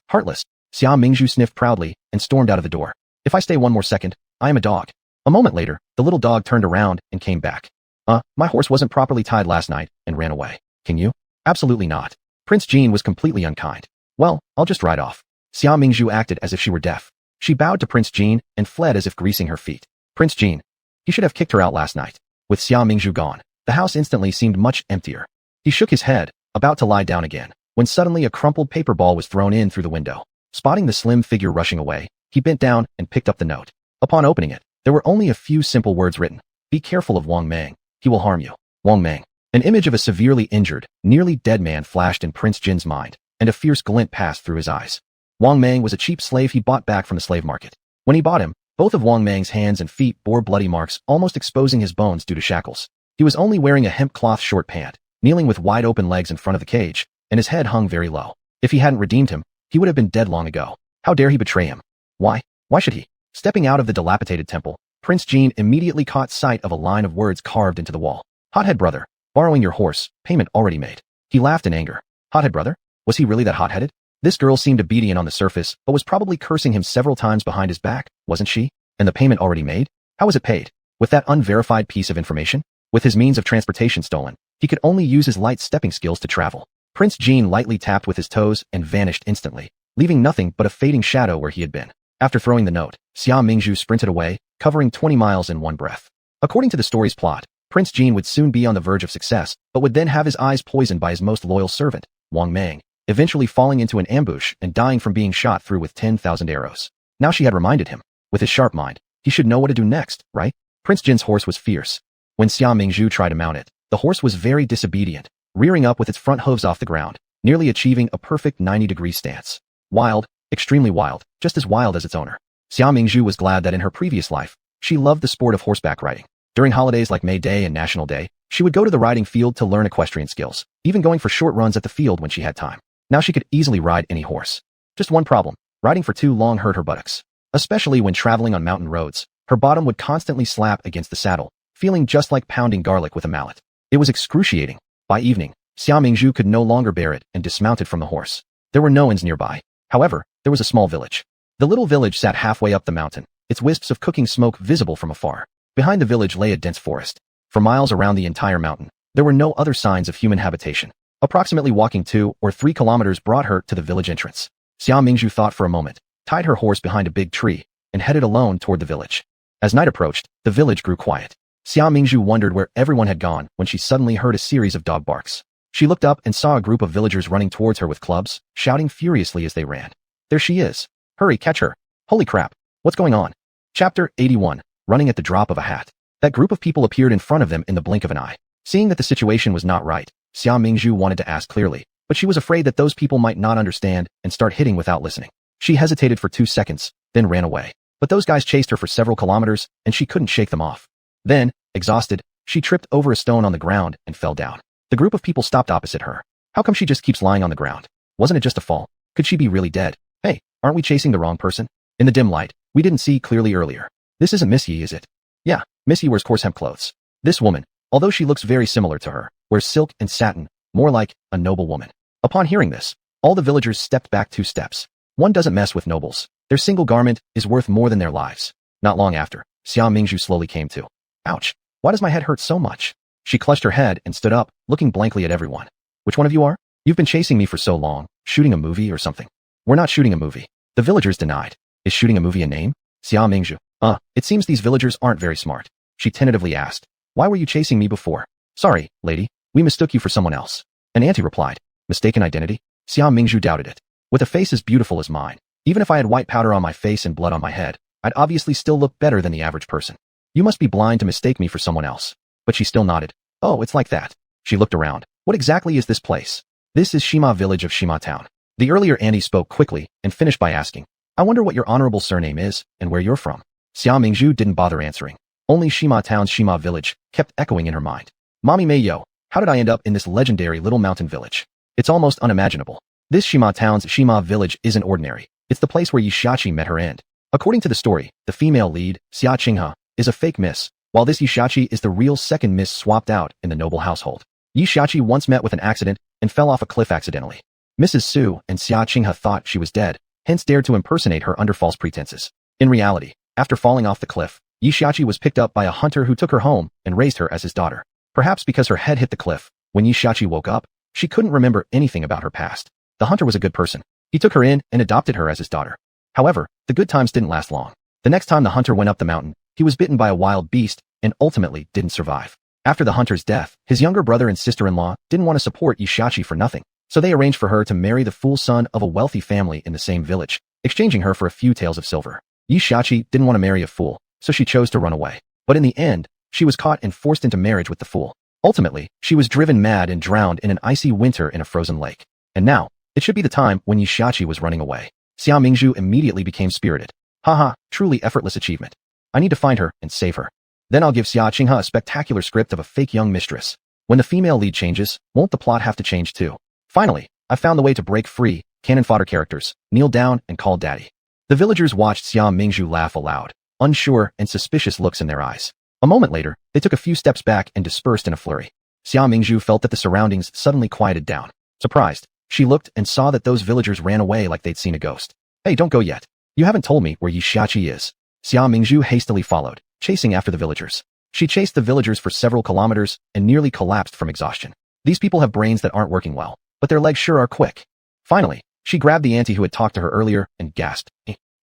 Heartless. Xia Mingzhu sniffed proudly and stormed out of the door. If I stay one more second, I am a dog. A moment later, the little dog turned around and came back. My horse wasn't properly tied last night and ran away. Can you? Absolutely not. Prince Jean was completely unkind. Well, I'll just ride off. Xia Mingzhu acted as if she were deaf. She bowed to Prince Jean and fled as if greasing her feet. Prince Jean. He should have kicked her out last night. With Xia Mingzhu gone, the house instantly seemed much emptier. He shook his head, about to lie down again, when suddenly a crumpled paper ball was thrown in through the window. Spotting the slim figure rushing away, he bent down and picked up the note. Upon opening it, there were only a few simple words written. Be careful of Wang Mang. He will harm you. Wang Mang. An image of a severely injured, nearly dead man flashed in Prince Jin's mind, and a fierce glint passed through his eyes. Wang Mang was a cheap slave he bought back from the slave market. When he bought him, both of Wang Mang's hands and feet bore bloody marks, almost exposing his bones due to shackles. He was only wearing a hemp cloth short pant, kneeling with wide open legs in front of the cage, and his head hung very low. If he hadn't redeemed him, he would have been dead long ago. How dare he betray him? Why? Why should he? Stepping out of the dilapidated temple, Prince Jean immediately caught sight of a line of words carved into the wall. Hothead brother, borrowing your horse, payment already made. He laughed in anger. Hothead brother? Was he really that hot-headed? This girl seemed obedient on the surface, but was probably cursing him several times behind his back, wasn't she? And the payment already made? How was it paid? With that unverified piece of information? With his means of transportation stolen, he could only use his light stepping skills to travel. Prince Jean lightly tapped with his toes and vanished instantly, leaving nothing but a fading shadow where he had been. After throwing the note, Xia Mingzhu sprinted away, covering 20 miles in one breath. According to the story's plot, Prince Jean would soon be on the verge of success, but would then have his eyes poisoned by his most loyal servant, Wang Mang, eventually falling into an ambush and dying from being shot through with 10,000 arrows. Now she had reminded him. With his sharp mind, he should know what to do next, right? Prince Jin's horse was fierce. When Xia Mingzhu tried to mount it, the horse was very disobedient, rearing up with its front hooves off the ground, nearly achieving a perfect 90-degree stance. Wild, extremely wild, just as wild as its owner. Xia Mingzhu was glad that in her previous life, she loved the sport of horseback riding. During holidays like May Day and National Day, she would go to the riding field to learn equestrian skills, even going for short runs at the field when she had time. Now she could easily ride any horse. Just one problem, riding for too long hurt her buttocks. Especially when traveling on mountain roads, her bottom would constantly slap against the saddle, feeling just like pounding garlic with a mallet. It was excruciating. By evening, Xia Mingzhu could no longer bear it and dismounted from the horse. There were no inns nearby. However, there was a small village. The little village sat halfway up the mountain, its wisps of cooking smoke visible from afar. Behind the village lay a dense forest. For miles around the entire mountain, there were no other signs of human habitation. Approximately walking 2 or 3 kilometers brought her to the village entrance. Xia Mingzhu thought for a moment, tied her horse behind a big tree, and headed alone toward the village. As night approached, the village grew quiet. Xia Mingzhu wondered where everyone had gone when she suddenly heard a series of dog barks. She looked up and saw a group of villagers running towards her with clubs, shouting furiously as they ran. There she is. Hurry, catch her. Holy crap. What's going on? Chapter 81. Running at the drop of a hat. That group of people appeared in front of them in the blink of an eye. Seeing that the situation was not right, Xia Mingzhu wanted to ask clearly, but she was afraid that those people might not understand and start hitting without listening. She hesitated for 2 seconds, then ran away. But those guys chased her for several kilometers, and she couldn't shake them off. Then, exhausted, she tripped over a stone on the ground and fell down. The group of people stopped opposite her. How come she just keeps lying on the ground? Wasn't it just a fall? Could she be really dead? Hey, aren't we chasing the wrong person? In the dim light, we didn't see clearly earlier. This isn't Miss Yi, is it? Yeah, Miss Yi wears coarse hemp clothes. This woman, although she looks very similar to her, wears silk and satin, more like a noble woman. Upon hearing this, all the villagers stepped back 2 steps. One doesn't mess with nobles. Their single garment is worth more than their lives. Not long after, Xia Mingzhu slowly came to. Ouch, why does my head hurt so much? She clutched her head and stood up, looking blankly at everyone. Which one of you are? You've been chasing me for so long, shooting a movie or something. We're not shooting a movie. The villagers denied. Is shooting a movie a name? Xia Mingzhu. It seems these villagers aren't very smart. She tentatively asked. Why were you chasing me before? Sorry, lady, we mistook you for someone else. An auntie replied. Mistaken identity? Xia Mingzhu doubted it. With a face as beautiful as mine, even if I had white powder on my face and blood on my head, I'd obviously still look better than the average person. You must be blind to mistake me for someone else. But she still nodded. Oh, it's like that. She looked around. What exactly is this place? This is Shima village of Shima town. The earlier auntie spoke quickly and finished by asking, I wonder what your honorable surname is and where you're from. Xia Mingzhu didn't bother answering. Only Shima town's Shima village kept echoing in her mind. Mommy Mayo, how did I end up in this legendary little mountain village? It's almost unimaginable. This Shima town's Shima village isn't ordinary. It's the place where Yishachi met her end. According to the story, the female lead, Xia Qinghe, is a fake miss, while this Yishachi is the real second miss swapped out in the noble household. Yishachi once met with an accident and fell off a cliff accidentally. Mrs. Su and Xia Qinghe thought she was dead, hence dared to impersonate her under false pretenses. In reality, after falling off the cliff, Yishachi was picked up by a hunter who took her home and raised her as his daughter. Perhaps because her head hit the cliff. When Yi Xiaoqi woke up, she couldn't remember anything about her past. The hunter was a good person. He took her in and adopted her as his daughter. However, the good times didn't last long. The next time the hunter went up the mountain, he was bitten by a wild beast and ultimately didn't survive. After the hunter's death, his younger brother and sister-in-law didn't want to support Yi Xiaoqi for nothing, so they arranged for her to marry the fool son of a wealthy family in the same village, exchanging her for a few taels of silver. Yi Xiaoqi didn't want to marry a fool, so she chose to run away. But in the end, she was caught and forced into marriage with the fool. Ultimately, she was driven mad and drowned in an icy winter in a frozen lake. And now, it should be the time when Yi Xiaoqi was running away. Xia Mingzhu immediately became spirited. Haha, truly effortless achievement. I need to find her and save her. Then I'll give Xia Qinghe a spectacular script of a fake young mistress. When the female lead changes, won't the plot have to change too? Finally, I found the way to break free. Canon fodder characters, kneel down and call daddy. The villagers watched Xia Mingzhu laugh aloud, unsure and suspicious looks in their eyes. A moment later, they took a few steps back and dispersed in a flurry. Xia Mingzhu felt that the surroundings suddenly quieted down. Surprised, she looked and saw that those villagers ran away like they'd seen a ghost. Hey, don't go yet. You haven't told me where Yi Xiaoqi is. Xia Mingzhu hastily followed, chasing after the villagers. She chased the villagers for several kilometers and nearly collapsed from exhaustion. These people have brains that aren't working well, but their legs sure are quick. Finally, she grabbed the auntie who had talked to her earlier and gasped,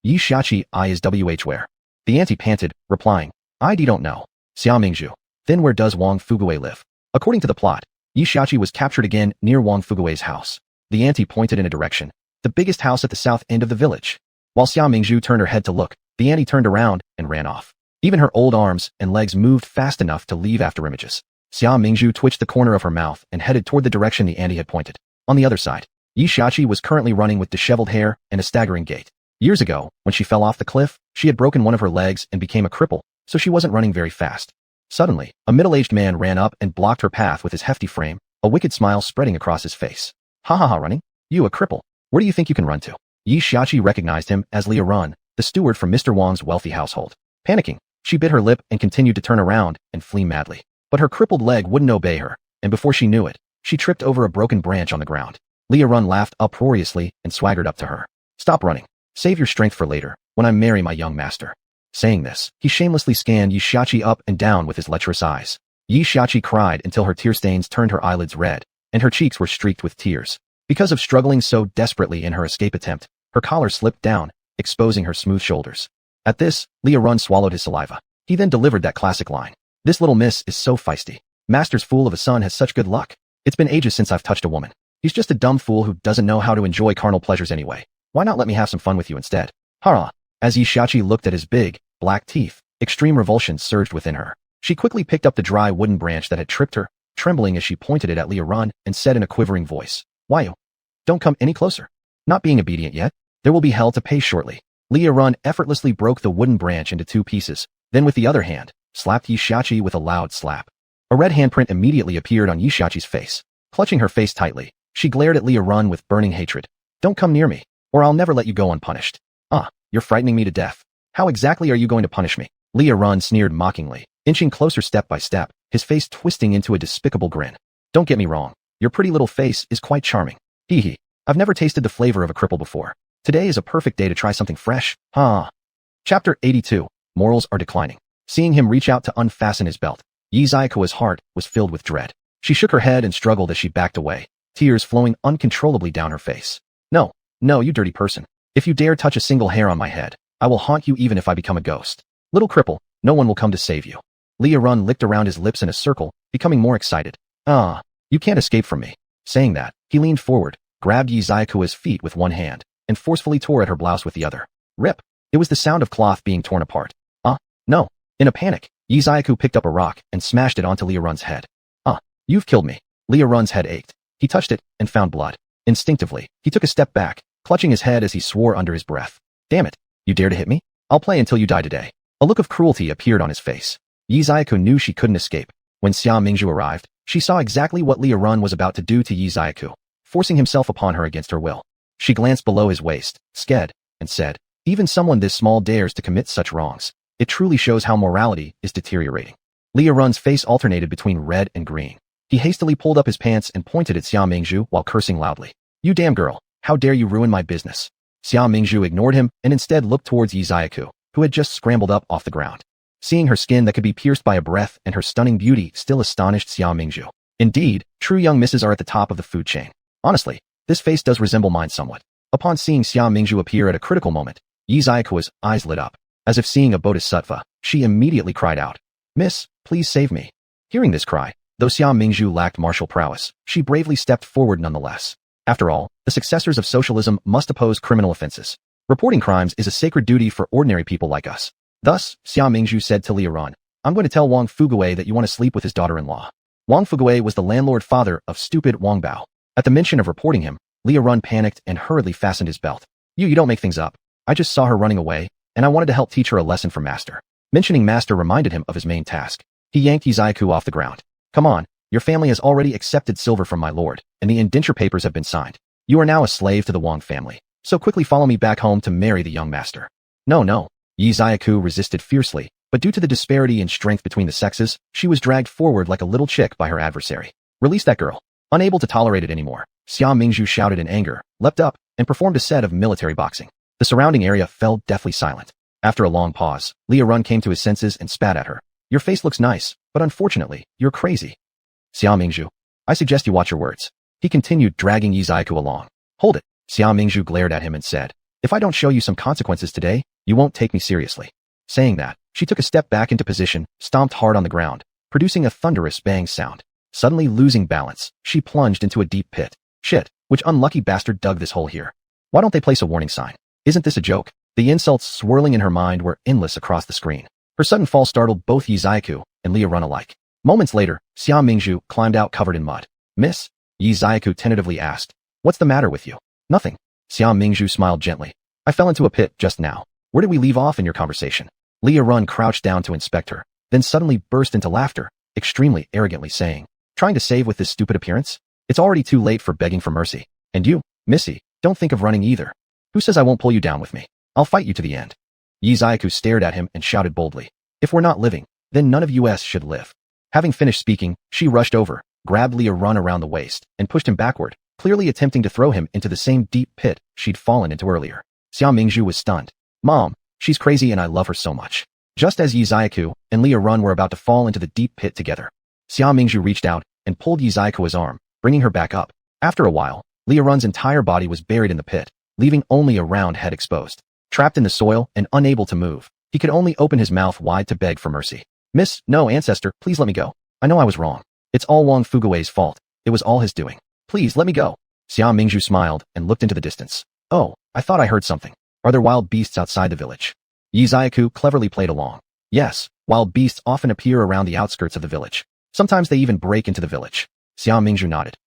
Yi Xiaoqi, I is WH where? The auntie panted, replying, I don't know. Xia Mingzhu. Then where does Wang Fugui live? According to the plot, Yi Xiaoqi was captured again near Wang Fugui's house. The auntie pointed in a direction, the biggest house at the south end of the village. While Xia Mingzhu turned her head to look, the auntie turned around and ran off. Even her old arms and legs moved fast enough to leave after images. Xia Mingzhu twitched the corner of her mouth and headed toward the direction the auntie had pointed. On the other side, Yi Xiaoqi was currently running with disheveled hair and a staggering gait. Years ago, when she fell off the cliff, she had broken one of her legs and became a cripple, so she wasn't running very fast. Suddenly, a middle-aged man ran up and blocked her path with his hefty frame, a wicked smile spreading across his face. Ha ha ha, running? You a cripple? Where do you think you can run to? Yi Xiaoqi recognized him as Liu Run, the steward from Mr. Wang's wealthy household. Panicking, she bit her lip and continued to turn around and flee madly. But her crippled leg wouldn't obey her, and before she knew it, she tripped over a broken branch on the ground. Liu Run laughed uproariously and swaggered up to her. Stop running. Save your strength for later, when I marry my young master. Saying this, he shamelessly scanned Yi Xiaoqi up and down with his lecherous eyes. Yi Xiaoqi cried until her tear stains turned her eyelids red, and her cheeks were streaked with tears. Because of struggling so desperately in her escape attempt, her collar slipped down, exposing her smooth shoulders. At this, Liu Run swallowed his saliva. He then delivered that classic line. This little miss is so feisty. Master's fool of a son has such good luck. It's been ages since I've touched a woman. He's just a dumb fool who doesn't know how to enjoy carnal pleasures anyway. Why not let me have some fun with you instead? Hara. As Yi Xiaoqi looked at his big, black teeth, extreme revulsion surged within her. She quickly picked up the dry wooden branch that had tripped her, trembling as she pointed it at Liu Run and said in a quivering voice, Why you? Don't come any closer. Not being obedient yet. There will be hell to pay shortly. Liu Run effortlessly broke the wooden branch into 2 pieces, then with the other hand, slapped Yi Xiaoqi with a loud slap. A red handprint immediately appeared on Yi Xiaoqi's face. Clutching her face tightly, she glared at Liu Run with burning hatred. Don't come near me, or I'll never let you go unpunished. You're frightening me to death. How exactly are you going to punish me? Liu Run sneered mockingly, inching closer step by step, his face twisting into a despicable grin. Don't get me wrong, your pretty little face is quite charming. Hee hee. I've never tasted the flavor of a cripple before. Today is a perfect day to try something fresh. Chapter 82. Morals are declining. Seeing him reach out to unfasten his belt, Yi Xiaoqi's heart was filled with dread. She shook her head and struggled as she backed away, tears flowing uncontrollably down her face. No, you dirty person. If you dare touch a single hair on my head, I will haunt you even if I become a ghost. Little cripple, no one will come to save you. Liu Run licked around his lips in a circle, becoming more excited. You can't escape from me. Saying that, he leaned forward, grabbed Yi Xiaoqi's feet with one hand, and forcefully tore at her blouse with the other. Rip! It was the sound of cloth being torn apart. No. In a panic, Yi Xiaoqi picked up a rock and smashed it onto Liu Run's head. You've killed me. Liu Run's head ached. He touched it and found blood. Instinctively, he took a step back, clutching his head as he swore under his breath. Damn it. You dare to hit me? I'll play until you die today. A look of cruelty appeared on his face. Yi Xiaoqi knew she couldn't escape. When Xia Mingzhu arrived, she saw exactly what Liu Run was about to do to Yi Xiaoqi, forcing himself upon her against her will. She glanced below his waist, scared, and said, Even someone this small dares to commit such wrongs. It truly shows how morality is deteriorating. Liu Run's face alternated between red and green. He hastily pulled up his pants and pointed at Xia Mingzhu while cursing loudly. You damn girl, how dare you ruin my business? Xia Mingzhu ignored him and instead looked towards Yi Xiaoqi, who had just scrambled up off the ground. Seeing her skin that could be pierced by a breath and her stunning beauty still astonished Xia Mingzhu. Indeed, true young misses are at the top of the food chain. Honestly, this face does resemble mine somewhat. Upon seeing Xia Mingzhu appear at a critical moment, Yi Ziyaka's eyes lit up. As if seeing a bodhisattva, she immediately cried out, "Miss, please save me." Hearing this cry, though Xia Mingzhu lacked martial prowess, she bravely stepped forward nonetheless. After all, the successors of socialism must oppose criminal offenses. Reporting crimes is a sacred duty for ordinary people like us. Thus, Xia Mingzhu said to Liaran, "I'm going to tell Wang Fugui that you want to sleep with his daughter-in-law." Wang Fugui was the landlord father of stupid Wang Bao. At the mention of reporting him, Liaran panicked and hurriedly fastened his belt. You don't make things up. I just saw her running away, and I wanted to help teach her a lesson from Master." Mentioning Master reminded him of his main task. He yanked Yizayaku off the ground. "Come on, your family has already accepted silver from my lord, and the indenture papers have been signed. You are now a slave to the Wang family, so quickly follow me back home to marry the young master." No. Yizayaku resisted fiercely, but due to the disparity in strength between the sexes, she was dragged forward like a little chick by her adversary. "Release that girl." Unable to tolerate it anymore, Xia Mingzhu shouted in anger, leapt up, and performed a set of military boxing. The surrounding area fell deathly silent. After a long pause, Liaran came to his senses and spat at her. "Your face looks nice, but unfortunately, you're crazy." "Xia Mingzhu, I suggest you watch your words." He continued dragging Yizayaku along. "Hold it." Xia Mingzhu glared at him and said, "If I don't show you some consequences today, you won't take me seriously." Saying that, she took a step back into position, stomped hard on the ground, producing a thunderous bang sound. Suddenly losing balance, she plunged into a deep pit. Shit, which unlucky bastard dug this hole here? Why don't they place a warning sign? Isn't this a joke? The insults swirling in her mind were endless across the screen. Her sudden fall startled both Yizayaku and Liaran alike. Moments later, Xia Mingzhu climbed out covered in mud. "Miss?" Yizayaku tentatively asked. "What's the matter with you?" "Nothing." Xia Mingzhu smiled gently. "I fell into a pit just now. Where did we leave off in your conversation?" Liaran crouched down to inspect her, then suddenly burst into laughter, extremely arrogantly saying, "Trying to save with this stupid appearance? It's already too late for begging for mercy. And you, Missy, don't think of running either. Who says I won't pull you down with me? I'll fight you to the end." Yizayaku stared at him and shouted boldly, "If we're not living, then none of us should live." Having finished speaking, she rushed over, grabbed Liaran around the waist, and pushed him backward, clearly attempting to throw him into the same deep pit she'd fallen into earlier. Xia Mingzhu was stunned. "Mom, she's crazy and I love her so much." Just as Yizayaku and Liaran were about to fall into the deep pit together, Xia Mingzhu reached out and pulled Yizayaku's arm, bringing her back up. After a while, Liaran's entire body was buried in the pit, leaving only a round head exposed. Trapped in the soil and unable to move, he could only open his mouth wide to beg for mercy. "Miss, no, ancestor, please let me go. I know I was wrong. It's all Wang Fugui's fault. It was all his doing. Please let me go." Xia Mingzhu smiled and looked into the distance. "Oh, I thought I heard something. Are there wild beasts outside the village?" Yizayaku cleverly played along. "Yes, wild beasts often appear around the outskirts of the village. Sometimes they even break into the village." Xia Mingzhu nodded.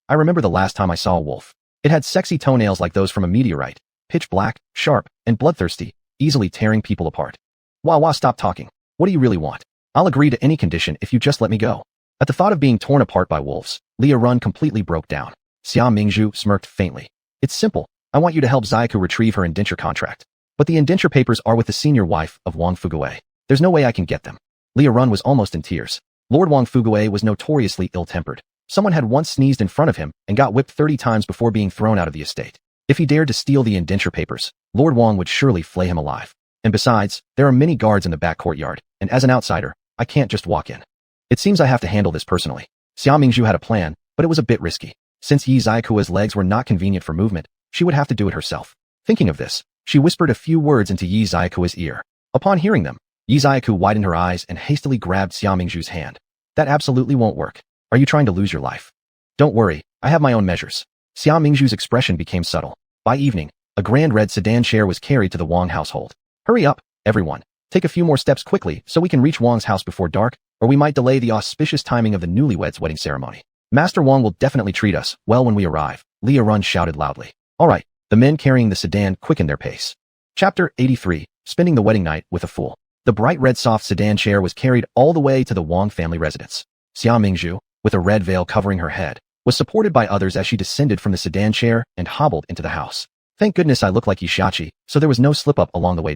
I remember the last time I saw a wolf. It had sexy toenails like those from a meteorite, pitch black, sharp, and bloodthirsty, easily tearing people apart." Wah, stop talking. What do you really want? I'll agree to any condition if you just let me go." At the thought of being torn apart by wolves, Liaran completely broke down. Xia Mingzhu smirked faintly. "It's simple. I want you to help Zayaku retrieve her indenture contract. But the indenture papers are with the senior wife of Wang Fugui. There's no way I can get them." Liaran was almost in tears. Lord Wang Fugui was notoriously ill-tempered. Someone had once sneezed in front of him and got whipped 30 times before being thrown out of the estate. If he dared to steal the indenture papers, Lord Wang would surely flay him alive. And besides, there are many guards in the back courtyard, and as an outsider, I can't just walk in. It seems I have to handle this personally. Xia Mingzhu had a plan, but it was a bit risky. Since Yizayaku's legs were not convenient for movement, she would have to do it herself. Thinking of this, she whispered a few words into Yizayaku's ear. Upon hearing them, Yizayaku widened her eyes and hastily grabbed Xia Mingzhu's hand. "That absolutely won't work. Are you trying to lose your life?" "Don't worry, I have my own measures." Xia Mingzhu's expression became subtle. By evening, a grand red sedan chair was carried to the Wang household. "Hurry up, everyone. Take a few more steps quickly so we can reach Wang's house before dark, or we might delay the auspicious timing of the newlyweds' wedding ceremony. Master Wang will definitely treat us well when we arrive," Liaran shouted loudly. All right, the men carrying the sedan quickened their pace. Chapter 83, Spending the Wedding Night with a Fool. The bright red soft sedan chair was carried all the way to the Wang family residence. Xia Mingzhu, with a red veil covering her head, was supported by others as she descended from the sedan chair and hobbled into the house. "Thank goodness I look like Yishachi, so there was no slip-up along the way.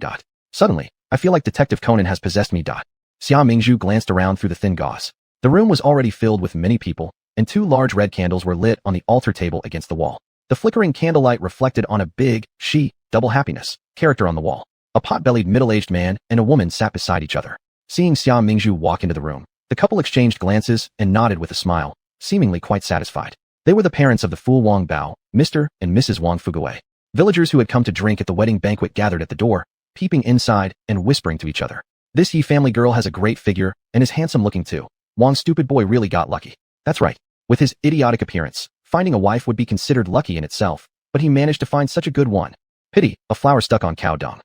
Suddenly, I feel like Detective Conan has possessed me. Xia Mingzhu glanced around through the thin gauze. The room was already filled with many people, and 2 large red candles were lit on the altar table against the wall. The flickering candlelight reflected on a big, double happiness character on the wall. A pot-bellied middle-aged man and a woman sat beside each other. Seeing Xia Mingzhu walk into the room, the couple exchanged glances and nodded with a smile, seemingly quite satisfied. They were the parents of the fool Wang Bao, Mr. and Mrs. Wang Fugui. Villagers who had come to drink at the wedding banquet gathered at the door, peeping inside and whispering to each other. This Yi family girl has a great figure and is handsome looking too. Wang's stupid boy really got lucky. That's right. With his idiotic appearance, finding a wife would be considered lucky in itself, but he managed to find such a good one. Pity, a flower stuck on cow dung.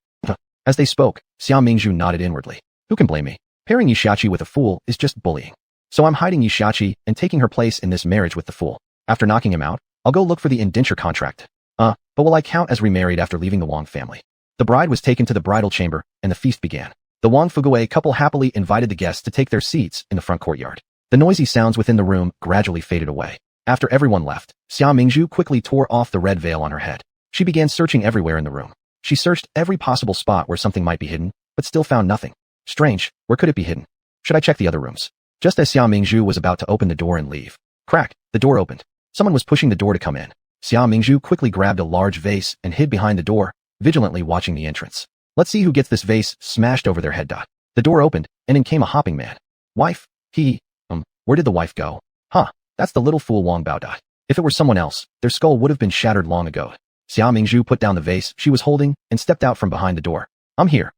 As they spoke, Xia Mingzhu nodded inwardly. Who can blame me? Pairing Yishachi with a fool is just bullying. So I'm hiding Yishachi and taking her place in this marriage with the fool. After knocking him out, I'll go look for the indenture contract. But will I count as remarried after leaving the Wang family? The bride was taken to the bridal chamber, and the feast began. The Wang Fugui couple happily invited the guests to take their seats in the front courtyard. The noisy sounds within the room gradually faded away. After everyone left, Xia Mingzhu quickly tore off the red veil on her head. She began searching everywhere in the room. She searched every possible spot where something might be hidden, but still found nothing. Strange, where could it be hidden? Should I check the other rooms? Just as Xia Mingzhu was about to open the door and leave. Crack, the door opened. Someone was pushing the door to come in. Xia Mingzhu quickly grabbed a large vase and hid behind the door, vigilantly watching the entrance. Let's see who gets this vase smashed over their head. The door opened, and in came a hopping man. Wife? Where did the wife go? That's the little fool Wang Bao. If it were someone else, their skull would have been shattered long ago. Xia Mingzhu put down the vase she was holding and stepped out from behind the door. I'm here.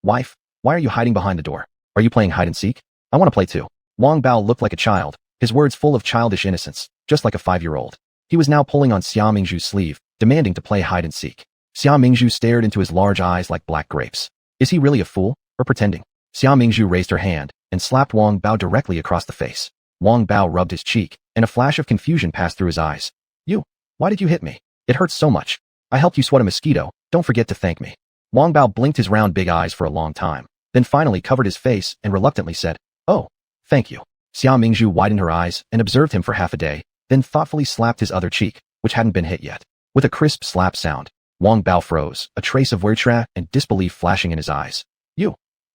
Wife, why are you hiding behind the door? Are you playing hide and seek? I want to play too. Wang Bao looked like a child, his words full of childish innocence, just like a 5-year-old. He was now pulling on Xia Mingzhu's sleeve, demanding to play hide and seek. Xia Mingzhu stared into his large eyes like black grapes. Is he really a fool, or pretending? Xia Mingzhu raised her hand and slapped Wang Bao directly across the face. Wang Bao rubbed his cheek, and a flash of confusion passed through his eyes. Why did you hit me? It hurts so much. I helped you swat a mosquito, don't forget to thank me. Wang Bao blinked his round big eyes for a long time, then finally covered his face and reluctantly said, Oh, thank you. Xia Mingzhu widened her eyes and observed him for half a day, then thoughtfully slapped his other cheek, which hadn't been hit yet. With a crisp slap sound, Wang Bao froze, a trace of weird and disbelief flashing in his eyes.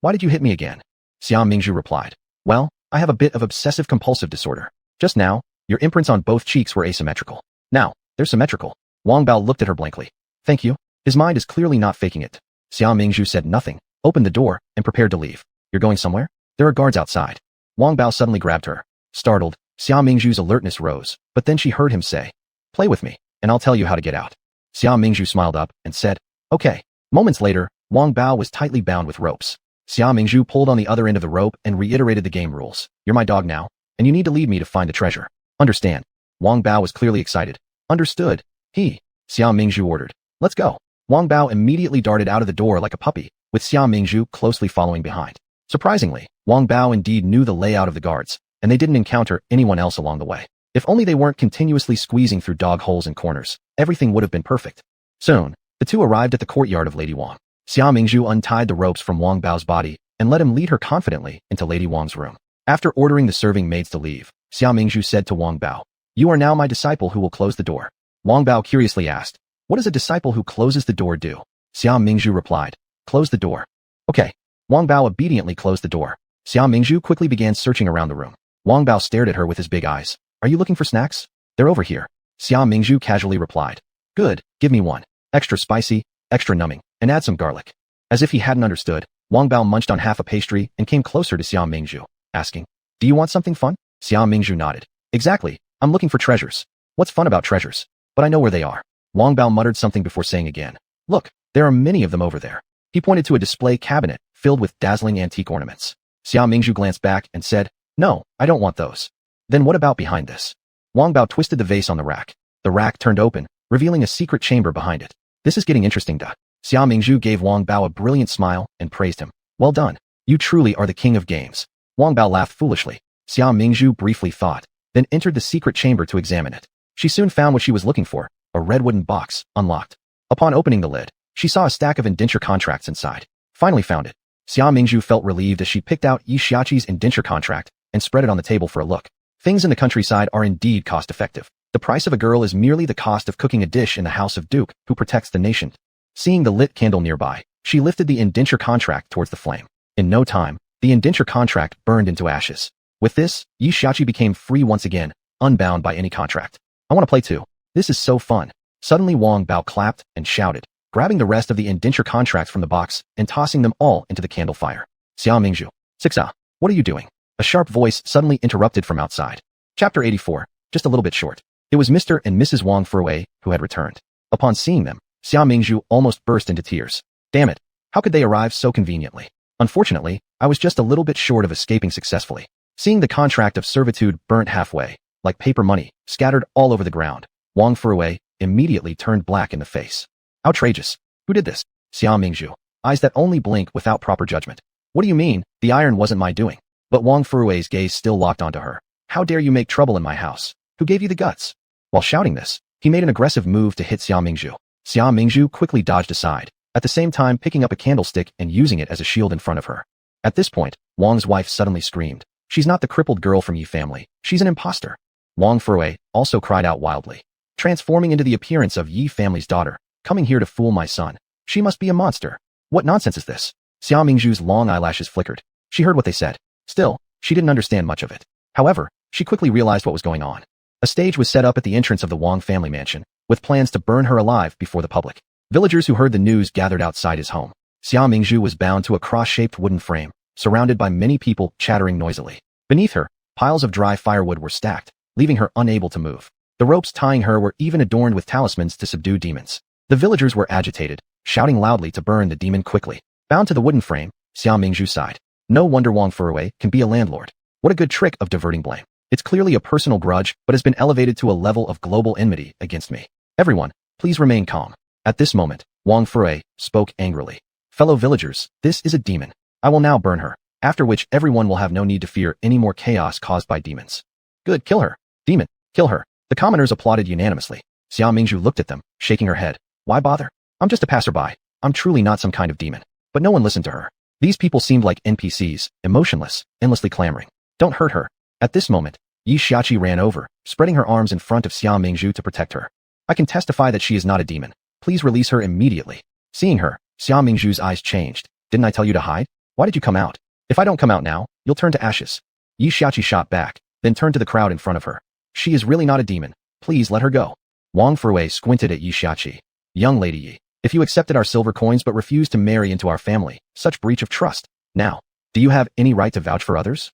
Why did you hit me again? Xia Mingzhu replied. Well, I have a bit of obsessive-compulsive disorder. Just now, your imprints on both cheeks were asymmetrical. Now, they're symmetrical. Wang Bao looked at her blankly. Thank you. His mind is clearly not faking it. Xia Mingzhu said nothing, opened the door, and prepared to leave. You're going somewhere? There are guards outside. Wang Bao suddenly grabbed her. Startled, Xia Mingzhu's alertness rose, but then she heard him say, Play with me, and I'll tell you how to get out. Xia Mingzhu smiled up and said, Okay. Moments later, Wang Bao was tightly bound with ropes. Xia Mingzhu pulled on the other end of the rope and reiterated the game rules. You're my dog now, and you need to lead me to find the treasure. Understand? Wang Bao was clearly excited. Understood. Xia Mingzhu ordered. Let's go. Wang Bao immediately darted out of the door like a puppy, with Xia Mingzhu closely following behind. Surprisingly, Wang Bao indeed knew the layout of the guards, and they didn't encounter anyone else along the way. If only they weren't continuously squeezing through dog holes and corners, everything would have been perfect. Soon, the two arrived at the courtyard of Lady Wang. Xia Mingzhu untied the ropes from Wang Bao's body and let him lead her confidently into Lady Wang's room. After ordering the serving maids to leave, Xia Mingzhu said to Wang Bao, You are now my disciple who will close the door. Wang Bao curiously asked, What does a disciple who closes the door do? Xia Mingzhu replied, Close the door. Okay. Wang Bao obediently closed the door. Xia Mingzhu quickly began searching around the room. Wang Bao stared at her with his big eyes. Are you looking for snacks? They're over here. Xia Mingzhu casually replied. Good, give me one. Extra spicy, extra numbing, and add some garlic. As if he hadn't understood, Wang Bao munched on half a pastry and came closer to Xia Mingzhu, asking, Do you want something fun? Xia Mingzhu nodded. Exactly, I'm looking for treasures. What's fun about treasures? But I know where they are. Wang Bao muttered something before saying again. Look, there are many of them over there. He pointed to a display cabinet filled with dazzling antique ornaments. Xia Mingzhu glanced back and said, No, I don't want those. Then what about behind this? Wang Bao twisted the vase on the rack. The rack turned open, revealing a secret chamber behind it. This is getting interesting. Xia Mingzhu gave Wang Bao a brilliant smile and praised him. Well done. You truly are the king of games. Wang Bao laughed foolishly. Xia Mingzhu briefly thought, then entered the secret chamber to examine it. She soon found what she was looking for, a red wooden box, unlocked. Upon opening the lid, she saw a stack of indenture contracts inside. Finally found it. Xia Mingzhu felt relieved as she picked out Yishachi's indenture contract and spread it on the table for a look. Things in the countryside are indeed cost-effective. The price of a girl is merely the cost of cooking a dish in the house of Duke, who protects the nation. Seeing the lit candle nearby, she lifted the indenture contract towards the flame. In no time, the indenture contract burned into ashes. With this, Yishachi became free once again, unbound by any contract. I want to play too. This is so fun. Suddenly Wang Bao clapped and shouted, grabbing the rest of the indenture contracts from the box and tossing them all into the candle fire. Xia Mingzhu, Sixa, what are you doing? A sharp voice suddenly interrupted from outside. Chapter 84, just a little bit short. It was Mr. and Mrs. Wang Furwei who had returned. Upon seeing them, Xia Mingzhu almost burst into tears. Damn it, how could they arrive so conveniently? Unfortunately, I was just a little bit short of escaping successfully. Seeing the contract of servitude burnt halfway, like paper money, scattered all over the ground, Wang Furwei immediately turned black in the face. Outrageous. Who did this? Xia Mingzhu. Eyes that only blink without proper judgment. What do you mean? The iron wasn't my doing. But Wang Furwei's gaze still locked onto her. How dare you make trouble in my house? Who gave you the guts? While shouting this, he made an aggressive move to hit Xia Mingzhu. Xia Mingzhu quickly dodged aside, at the same time picking up a candlestick and using it as a shield in front of her. At this point, Wang's wife suddenly screamed. She's not the crippled girl from Yi family. She's an imposter. Wang Furwei also cried out wildly, transforming into the appearance of Yi family's daughter, coming here to fool my son. She must be a monster. What nonsense is this? Xia Mingzhu's long eyelashes flickered. She heard what they said. Still, she didn't understand much of it. However, she quickly realized what was going on. A stage was set up at the entrance of the Wang family mansion, with plans to burn her alive before the public. Villagers who heard the news gathered outside his home. Xia Mingzhu was bound to a cross-shaped wooden frame, surrounded by many people chattering noisily. Beneath her, piles of dry firewood were stacked, leaving her unable to move. The ropes tying her were even adorned with talismans to subdue demons. The villagers were agitated, shouting loudly to burn the demon quickly. Bound to the wooden frame, Xia Mingzhu sighed. No wonder Wang Furwei can be a landlord. What a good trick of diverting blame. It's clearly a personal grudge, but has been elevated to a level of global enmity against me. Everyone, please remain calm. At this moment, Wang Furwei spoke angrily. Fellow villagers, this is a demon. I will now burn her, after which everyone will have no need to fear any more chaos caused by demons. Good, kill her. Demon, kill her. The commoners applauded unanimously. Xia Mingzhu looked at them, shaking her head. Why bother? I'm just a passerby. I'm truly not some kind of demon. But no one listened to her. These people seemed like NPCs, emotionless, endlessly clamoring. Don't hurt her. At this moment, Yi Xiaoqi ran over, spreading her arms in front of Xia Mingzhu to protect her. I can testify that she is not a demon. Please release her immediately. Seeing her, Xia Mingzhu's eyes changed. Didn't I tell you to hide? Why did you come out? If I don't come out now, you'll turn to ashes. Yi Xiaoqi shot back, then turned to the crowd in front of her. She is really not a demon. Please let her go. Wang Furwei squinted at Yi Xiaoqi. Young lady Yi, if you accepted our silver coins but refused to marry into our family, such breach of trust. Now, do you have any right to vouch for others?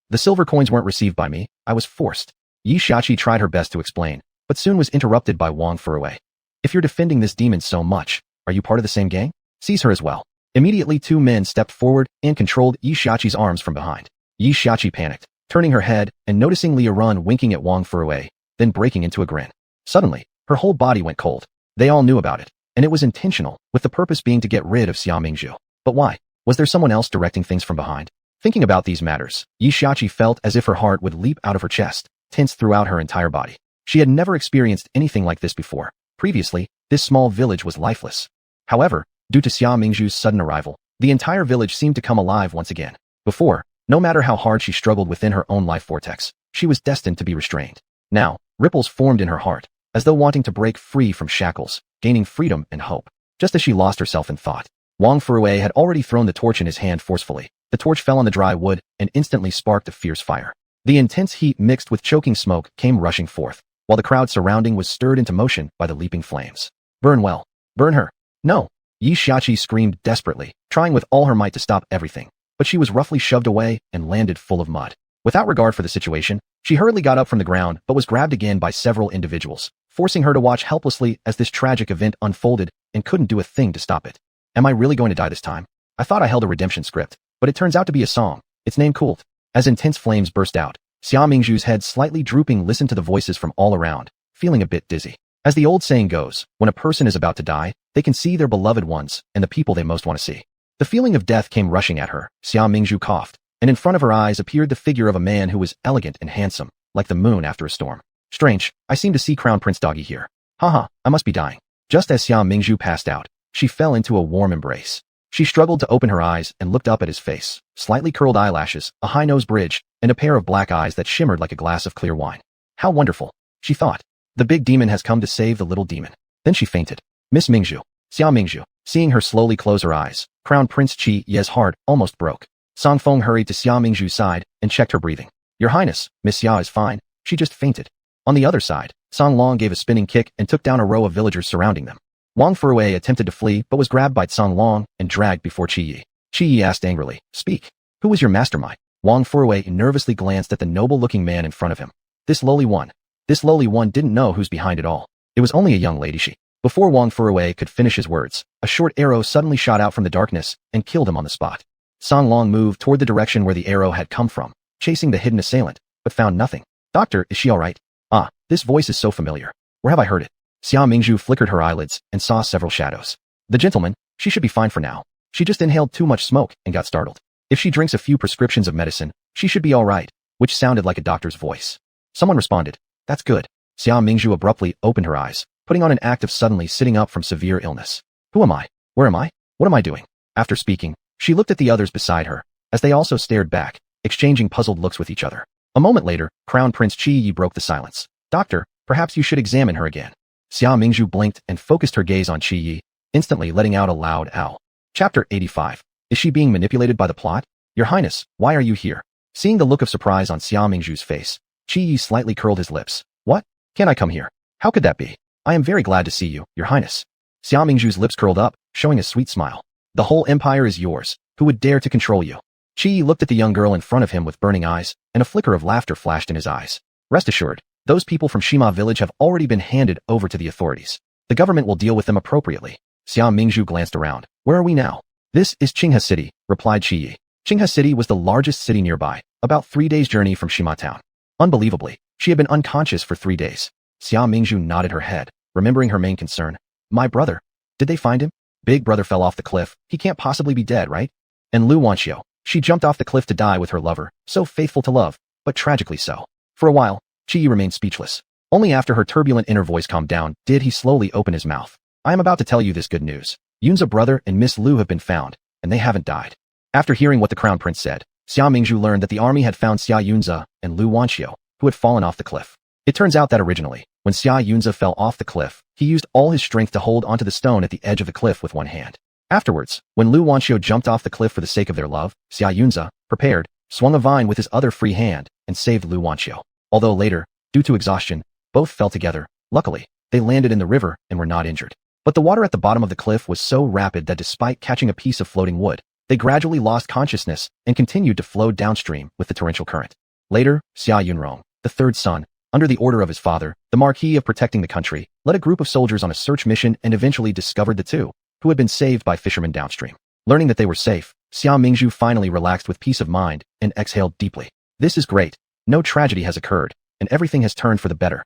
The silver coins weren't received by me. I was forced. Yi Xiaoqi tried her best to explain, but soon was interrupted by Wang Furwei. If you're defending this demon so much, are you part of the same gang? Seize her as well. Immediately 2 men stepped forward and controlled Yi Xiaoqi's arms from behind. Yi Xiaoqi panicked, turning her head and noticing Li Run winking at Wang Furwei, then breaking into a grin. Suddenly, her whole body went cold. They all knew about it, and it was intentional, with the purpose being to get rid of Xia Mingzhu. But why? Was there someone else directing things from behind? Thinking about these matters, Yi Xiaoqi felt as if her heart would leap out of her chest, tense throughout her entire body. She had never experienced anything like this before. Previously, this small village was lifeless. However, due to Xia Mingzhu's sudden arrival, the entire village seemed to come alive once again. Before, no matter how hard she struggled within her own life vortex, she was destined to be restrained. Now, ripples formed in her heart, as though wanting to break free from shackles, gaining freedom and hope. Just as she lost herself in thought, Wang Furwei had already thrown the torch in his hand forcefully. The torch fell on the dry wood and instantly sparked a fierce fire. The intense heat mixed with choking smoke came rushing forth, while the crowd surrounding was stirred into motion by the leaping flames. Burn well. Burn her. No. Yi Xiaoqi screamed desperately, trying with all her might to stop everything, but she was roughly shoved away and landed full of mud. Without regard for the situation, she hurriedly got up from the ground but was grabbed again by several individuals, forcing her to watch helplessly as this tragic event unfolded and couldn't do a thing to stop it. Am I really going to die this time? I thought I held a redemption script, but it turns out to be a song. Its name Kult. As intense flames burst out, Xia Mingzhu's head slightly drooping listened to the voices from all around, feeling a bit dizzy. As the old saying goes, when a person is about to die, they can see their beloved ones and the people they most want to see. The feeling of death came rushing at her. Xia Mingzhu coughed, and in front of her eyes appeared the figure of a man who was elegant and handsome, like the moon after a storm. Strange, I seem to see Crown Prince Doggy here. Haha, I must be dying. Just as Xia Mingzhu passed out, she fell into a warm embrace. She struggled to open her eyes and looked up at his face, slightly curled eyelashes, a high nose bridge, and a pair of black eyes that shimmered like a glass of clear wine. How wonderful, she thought. The big demon has come to save the little demon. Then she fainted. Miss Mingzhu. Xia Mingzhu. Seeing her slowly close her eyes, Crown Prince Qi Ye's heart almost broke. Song Feng hurried to Xia Mingzhu's side and checked her breathing. Your Highness, Miss Xia is fine. She just fainted. On the other side, Song Long gave a spinning kick and took down a row of villagers surrounding them. Wang Furwei attempted to flee but was grabbed by Song Long and dragged before Qi Yi. Qi Yi asked angrily, Speak. Who was your mastermind? Wang Furwei nervously glanced at the noble-looking man in front of him. This lowly one didn't know who's behind it all. It was only a young lady she. Before Wang Furwei could finish his words, a short arrow suddenly shot out from the darkness and killed him on the spot. Song Long moved toward the direction where the arrow had come from, chasing the hidden assailant, but found nothing. Doctor, is she all right? Ah, this voice is so familiar. Where have I heard it? Xia Mingzhu flickered her eyelids and saw several shadows. The gentleman, she should be fine for now. She just inhaled too much smoke and got startled. If she drinks a few prescriptions of medicine, she should be all right, which sounded like a doctor's voice. Someone responded. That's good. Xia Mingzhu abruptly opened her eyes, putting on an act of suddenly sitting up from severe illness. Who am I? Where am I? What am I doing? After speaking, she looked at the others beside her, as they also stared back, exchanging puzzled looks with each other. A moment later, Crown Prince Qi Yi broke the silence. Doctor, perhaps you should examine her again. Xia Mingzhu blinked and focused her gaze on Qi Yi, instantly letting out a loud owl. Chapter 85. Is she being manipulated by the plot? Your Highness, why are you here? Seeing the look of surprise on Xia Mingzhu's face, Qi Yi slightly curled his lips. What? Can I come here? How could that be? I am very glad to see you, Your Highness. Xia Mingzhu's lips curled up, showing a sweet smile. The whole empire is yours. Who would dare to control you? Qi Yi looked at the young girl in front of him with burning eyes, and a flicker of laughter flashed in his eyes. Rest assured, those people from Shima village have already been handed over to the authorities. The government will deal with them appropriately. Xia Mingzhu glanced around. Where are we now? This is Qinghe City, replied Qi Yi. Qinghe City was the largest city nearby, about 3 days' journey from Shima town. Unbelievably, she had been unconscious for 3 days. Xia Mingzhu nodded her head, remembering her main concern. My brother. Did they find him? Big brother fell off the cliff. He can't possibly be dead, right? And Lu Wanxiu. She jumped off the cliff to die with her lover, so faithful to love, but tragically so. For a while, Qi Yi remained speechless. Only after her turbulent inner voice calmed down did he slowly open his mouth. I am about to tell you this good news. Yun's brother and Miss Lu have been found, and they haven't died. After hearing what the Crown Prince said, Xia Mingzhu learned that the army had found Xia Yunze and Lu Wanxiu, who had fallen off the cliff. It turns out that originally, when Xia Yunze fell off the cliff, he used all his strength to hold onto the stone at the edge of the cliff with one hand. Afterwards, when Lu Wanxiu jumped off the cliff for the sake of their love, Xia Yunze, prepared, swung a vine with his other free hand and saved Lu Wanxiu. Although later, due to exhaustion, both fell together. Luckily, they landed in the river and were not injured. But the water at the bottom of the cliff was so rapid that despite catching a piece of floating wood, they gradually lost consciousness and continued to flow downstream with the torrential current. Later, Xia Yunrong, the third son, under the order of his father, the Marquis of Protecting the Country, led a group of soldiers on a search mission and eventually discovered the two, who had been saved by fishermen downstream. Learning that they were safe, Xia Mingzhu finally relaxed with peace of mind and exhaled deeply. This is great. No tragedy has occurred, and everything has turned for the better.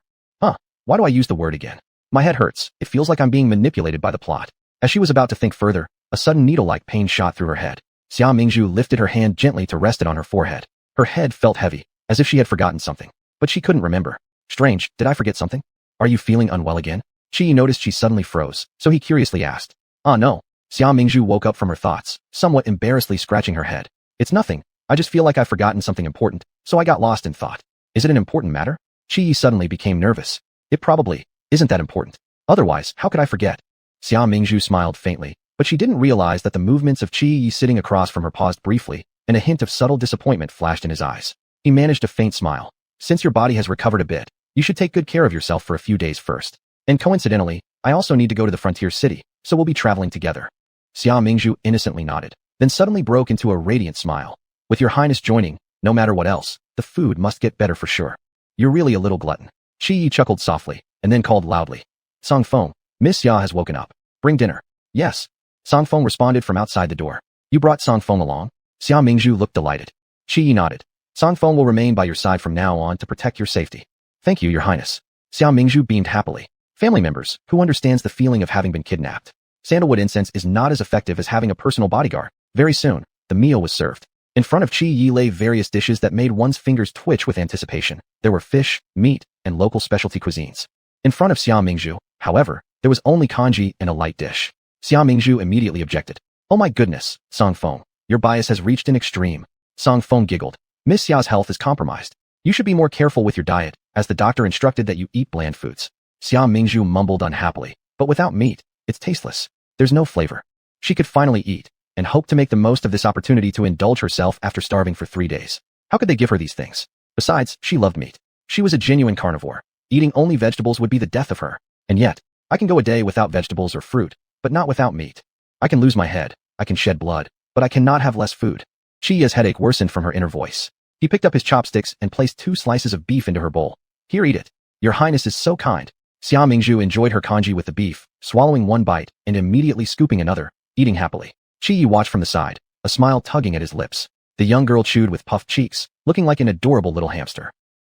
Why do I use the word again? My head hurts. It feels like I'm being manipulated by the plot. As she was about to think further, a sudden needle-like pain shot through her head. Xia Mingzhu lifted her hand gently to rest it on her forehead. Her head felt heavy, as if she had forgotten something. But she couldn't remember. Strange, did I forget something? Are you feeling unwell again? Qi noticed she suddenly froze, so he curiously asked. No. Xia Mingzhu woke up from her thoughts, somewhat embarrassedly scratching her head. It's nothing. I just feel like I've forgotten something important, so I got lost in thought. Is it an important matter? Qi suddenly became nervous. It probably isn't that important. Otherwise, how could I forget? Xia Mingzhu smiled faintly, but she didn't realize that the movements of Qi Yi sitting across from her paused briefly, and a hint of subtle disappointment flashed in his eyes. He managed a faint smile. Since your body has recovered a bit, you should take good care of yourself for a few days first. And coincidentally, I also need to go to the frontier city, so we'll be traveling together. Xia Mingzhu innocently nodded, then suddenly broke into a radiant smile. With your highness joining, no matter what else, the food must get better for sure. You're really a little glutton. Qi Yi chuckled softly, and then called loudly. Song Feng, Miss Xia has woken up. Bring dinner. Yes. Song Feng responded from outside the door. You brought Song Feng along? Xia Mingzhu looked delighted. Qi Yi nodded. Song Feng will remain by your side from now on to protect your safety. Thank you, your highness. Xia Mingzhu beamed happily. Family members, who understands the feeling of having been kidnapped? Sandalwood incense is not as effective as having a personal bodyguard. Very soon, the meal was served. In front of Qi Yi lay various dishes that made one's fingers twitch with anticipation. There were fish, meat, and local specialty cuisines. In front of Xia Mingzhu, however, there was only congee and a light dish. Xia Mingzhu immediately objected. Oh my goodness, Song Feng, your bias has reached an extreme. Song Feng giggled. Miss Xiao's health is compromised. You should be more careful with your diet, as the doctor instructed that you eat bland foods. Xia Mingzhu mumbled unhappily. But without meat, it's tasteless. There's no flavor. She could finally eat, and hoped to make the most of this opportunity to indulge herself after starving for 3 days. How could they give her these things? Besides, she loved meat. She was a genuine carnivore. Eating only vegetables would be the death of her. And yet, I can go a day without vegetables or fruit, but not without meat. I can lose my head, I can shed blood, but I cannot have less food. Chiya's headache worsened from her inner voice. He picked up his chopsticks and placed 2 slices of beef into her bowl. Here, eat it. Your Highness is so kind. Xia Mingzhu enjoyed her congee with the beef, swallowing one bite and immediately scooping another, eating happily. Chiyi watched from the side, a smile tugging at his lips. The young girl chewed with puffed cheeks, looking like an adorable little hamster.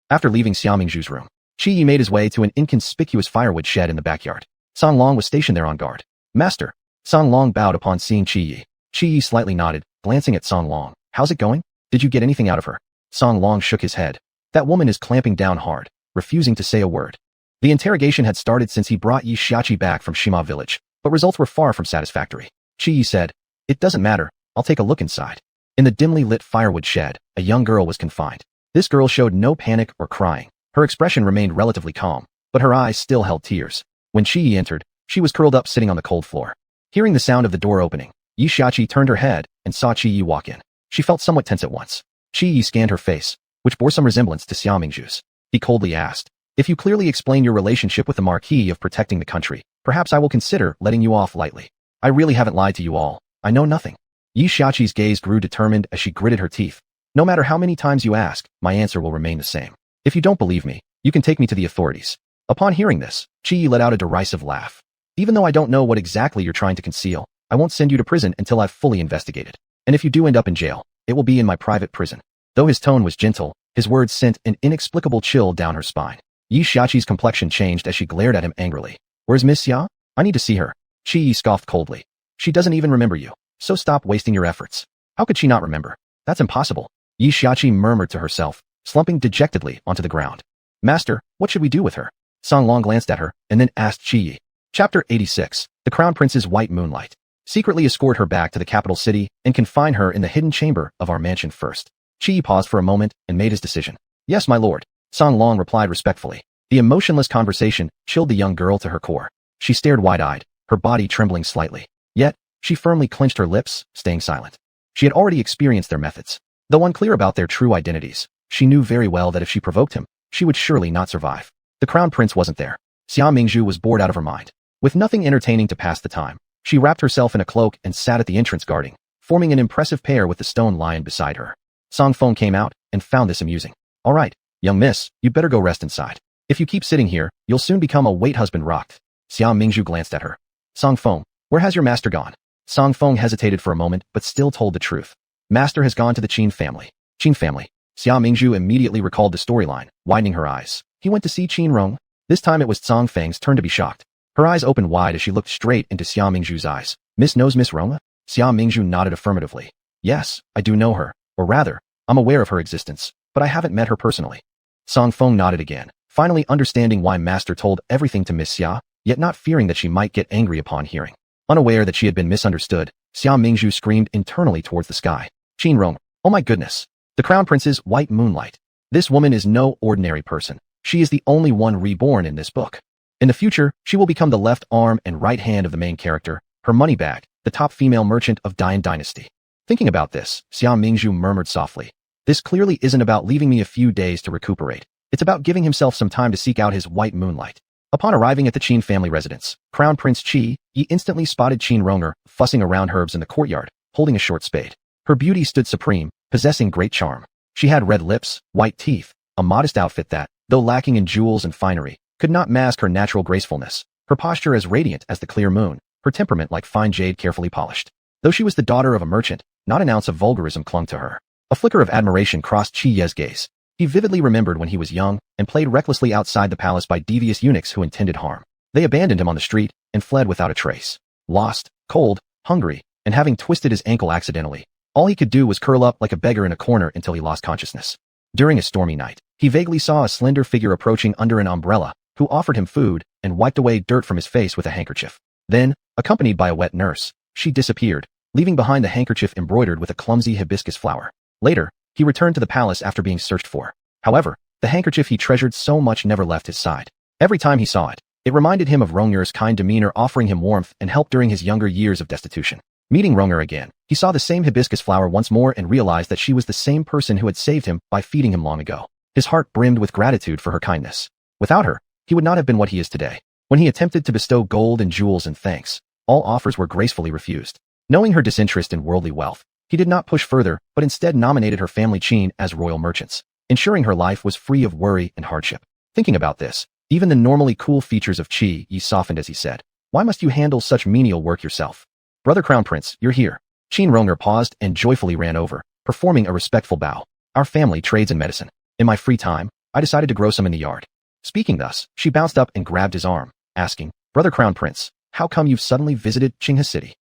After leaving Xia Mingzhu's room, Chiyi made his way to an inconspicuous firewood shed in the backyard. Song Long was stationed there on guard. Master. Song Long bowed upon seeing Chiyi. Chiyi slightly nodded, glancing at Song Long. How's it going? Did you get anything out of her? Song Long shook his head. That woman is clamping down hard, refusing to say a word. The interrogation had started since he brought Yi Xiaoqi back from Shima village, but results were far from satisfactory. Chiyi said, "It doesn't matter, I'll take a look inside." In the dimly lit firewood shed, a young girl was confined. This girl showed no panic or crying. Her expression remained relatively calm, but her eyes still held tears. When Chiyi entered, she was curled up sitting on the cold floor. Hearing the sound of the door opening, Yi Xiaoqi turned her head and saw Chiyi walk in. She felt somewhat tense at once. Chiyi scanned her face, which bore some resemblance to Xia Mingzhu's. He coldly asked, "If you clearly explain your relationship with the Marquis of protecting the country, perhaps I will consider letting you off lightly. I really haven't lied to you all. I know nothing." Yi Xiaoqi's gaze grew determined as she gritted her teeth. "No matter how many times you ask, my answer will remain the same. If you don't believe me, you can take me to the authorities." Upon hearing this, Chiyi let out a derisive laugh. "Even though I don't know what exactly you're trying to conceal, I won't send you to prison until I've fully investigated. And if you do end up in jail, it will be in my private prison." Though his tone was gentle, his words sent an inexplicable chill down her spine. Yi Xiaoqi's complexion changed as she glared at him angrily. "Where's Miss Xia? I need to see her." Chiyi scoffed coldly. "She doesn't even remember you, so stop wasting your efforts." "How could she not remember? That's impossible." Yi Xiaoqi murmured to herself, slumping dejectedly onto the ground. "Master, what should we do with her?" Song Long glanced at her and then asked Chiyi. Chapter 86. The Crown Prince's White Moonlight. Secretly escort her back to the capital city and confine her in the hidden chamber of our mansion first. Chiyi paused for a moment and made his decision. "Yes, my lord." Song Long replied respectfully. The emotionless conversation chilled the young girl to her core. She stared wide-eyed, her body trembling slightly. Yet, she firmly clenched her lips, staying silent. She had already experienced their methods. Though unclear about their true identities, she knew very well that if she provoked him, she would surely not survive. The crown prince wasn't there. Xia Mingzhu was bored out of her mind. With nothing entertaining to pass the time, she wrapped herself in a cloak and sat at the entrance guarding, forming an impressive pair with the stone lion beside her. Song Feng came out and found this amusing. "All right, young miss, you'd better go rest inside. If you keep sitting here, you'll soon become a wait husband rocked." Xia Mingzhu glanced at her. "Song Feng, where has your master gone?" Song Feng hesitated for a moment but still told the truth. "Master has gone to the Qin family." "Qin family?" Xia Mingzhu immediately recalled the storyline, widening her eyes. "He went to see Qin Rong?" This time it was Song Feng's turn to be shocked. Her eyes opened wide as she looked straight into Xia Mingzhu's eyes. "Miss knows Miss Rong?" Xia Mingzhu nodded affirmatively. "Yes, I do know her. Or rather, I'm aware of her existence, but I haven't met her personally." Song Feng nodded again, finally understanding why Master told everything to Miss Xia, yet not fearing that she might get angry upon hearing. Unaware that she had been misunderstood, Xia Mingzhu screamed internally towards the sky. "Qin Rong, oh my goodness! The Crown Prince's White Moonlight. This woman is no ordinary person. She is the only one reborn in this book. In the future, she will become the left arm and right hand of the main character, her money bag, the top female merchant of Dian Dynasty." Thinking about this, Xia Mingzhu murmured softly. "This clearly isn't about leaving me a few days to recuperate. It's about giving himself some time to seek out his white moonlight." Upon arriving at the Qin family residence, Crown Prince Qi, he instantly spotted Qin Ronger fussing around herbs in the courtyard, holding a short spade. Her beauty stood supreme, possessing great charm. She had red lips, white teeth, a modest outfit that, though lacking in jewels and finery, could not mask her natural gracefulness, her posture as radiant as the clear moon, her temperament like fine jade carefully polished. Though she was the daughter of a merchant, not an ounce of vulgarism clung to her. A flicker of admiration crossed Qi Ye's gaze. He vividly remembered when he was young and played recklessly outside the palace by devious eunuchs who intended harm. They abandoned him on the street and fled without a trace. Lost, cold, hungry, and having twisted his ankle accidentally, all he could do was curl up like a beggar in a corner until he lost consciousness. During a stormy night, he vaguely saw a slender figure approaching under an umbrella, who offered him food and wiped away dirt from his face with a handkerchief. Then, accompanied by a wet nurse, she disappeared, leaving behind the handkerchief embroidered with a clumsy hibiscus flower. Later, he returned to the palace after being searched for. However, the handkerchief he treasured so much never left his side. Every time he saw it, it reminded him of Ronger's kind demeanor, offering him warmth and help during his younger years of destitution. Meeting Ronger again, he saw the same hibiscus flower once more and realized that she was the same person who had saved him by feeding him long ago. His heart brimmed with gratitude for her kindness. Without her, he would not have been what he is today. When he attempted to bestow gold and jewels and thanks, all offers were gracefully refused. Knowing her disinterest in worldly wealth, He did not push further, but instead nominated her family Qin as royal merchants, ensuring her life was free of worry and hardship. Thinking about this, even the normally cool features of Qi Yi softened as he said, "Why must you handle such menial work yourself? Brother Crown Prince, you're here." Qin Ronger paused and joyfully ran over, performing a respectful bow. "Our family trades in medicine. In my free time, I decided to grow some in the yard." Speaking thus, she bounced up and grabbed his arm, asking, "Brother Crown Prince, how come you've suddenly visited Qinghe City?"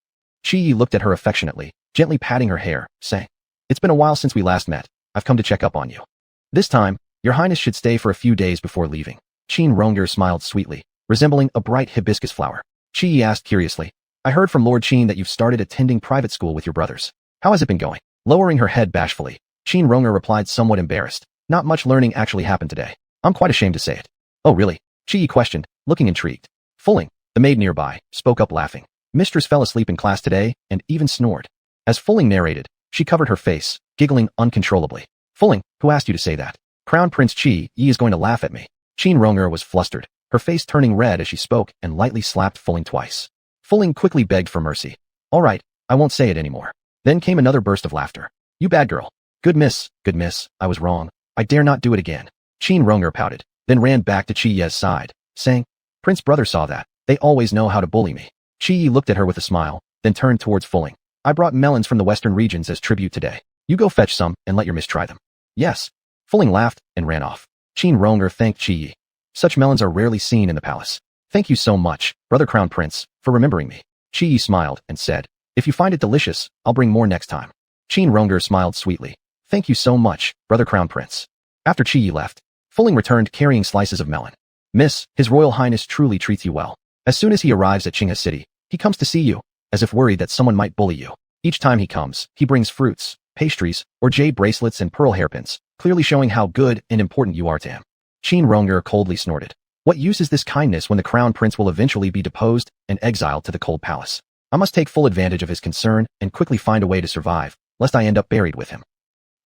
Qi Yi looked at her affectionately, gently patting her hair, saying, "It's been a while since we last met. I've come to check up on you. This time, your highness should stay for a few days before leaving." Qin Ronger smiled sweetly, resembling a bright hibiscus flower. Qi Yi asked curiously, "I heard from Lord Qin that you've started attending private school with your brothers. How has it been going?" Lowering her head bashfully, Qin Ronger replied somewhat embarrassed, "Not much learning actually happened today. I'm quite ashamed to say it." "Oh really?" Qi Yi questioned, looking intrigued. Fulling, the maid nearby, spoke up laughing. "Mistress fell asleep in class today and even snored." As Fulling narrated, she covered her face, giggling uncontrollably. "Fulling, who asked you to say that? Crown Prince Qi Yi is going to laugh at me." Qin Ronger was flustered, her face turning red as she spoke and lightly slapped Fulling twice. Fulling quickly begged for mercy. "All right, I won't say it anymore." Then came another burst of laughter. "You bad girl. Good miss, I was wrong. I dare not do it again." Qin Ronger pouted, then ran back to Qi Ye's side, saying, "Prince brother saw that. They always know how to bully me." Qi Yi looked at her with a smile, then turned towards Fulling. "I brought melons from the western regions as tribute today. You go fetch some and let your miss try them." "Yes." Fulling laughed and ran off. Qin Ronger thanked Qi Yi. "Such melons are rarely seen in the palace. Thank you so much, brother Crown Prince, for remembering me." Qi Yi smiled and said, "If you find it delicious, I'll bring more next time." Qin Ronger smiled sweetly. "Thank you so much, brother Crown Prince." After Qi Yi left, Fulling returned carrying slices of melon. "Miss, His Royal Highness truly treats you well. As soon as he arrives at Qinghe City, he comes to see you, as if worried that someone might bully you. Each time he comes, he brings fruits, pastries, or jade bracelets and pearl hairpins, clearly showing how good and important you are to him." Qin Ronger coldly snorted. "What use is this kindness when the Crown Prince will eventually be deposed and exiled to the cold palace? I must take full advantage of his concern and quickly find a way to survive, lest I end up buried with him."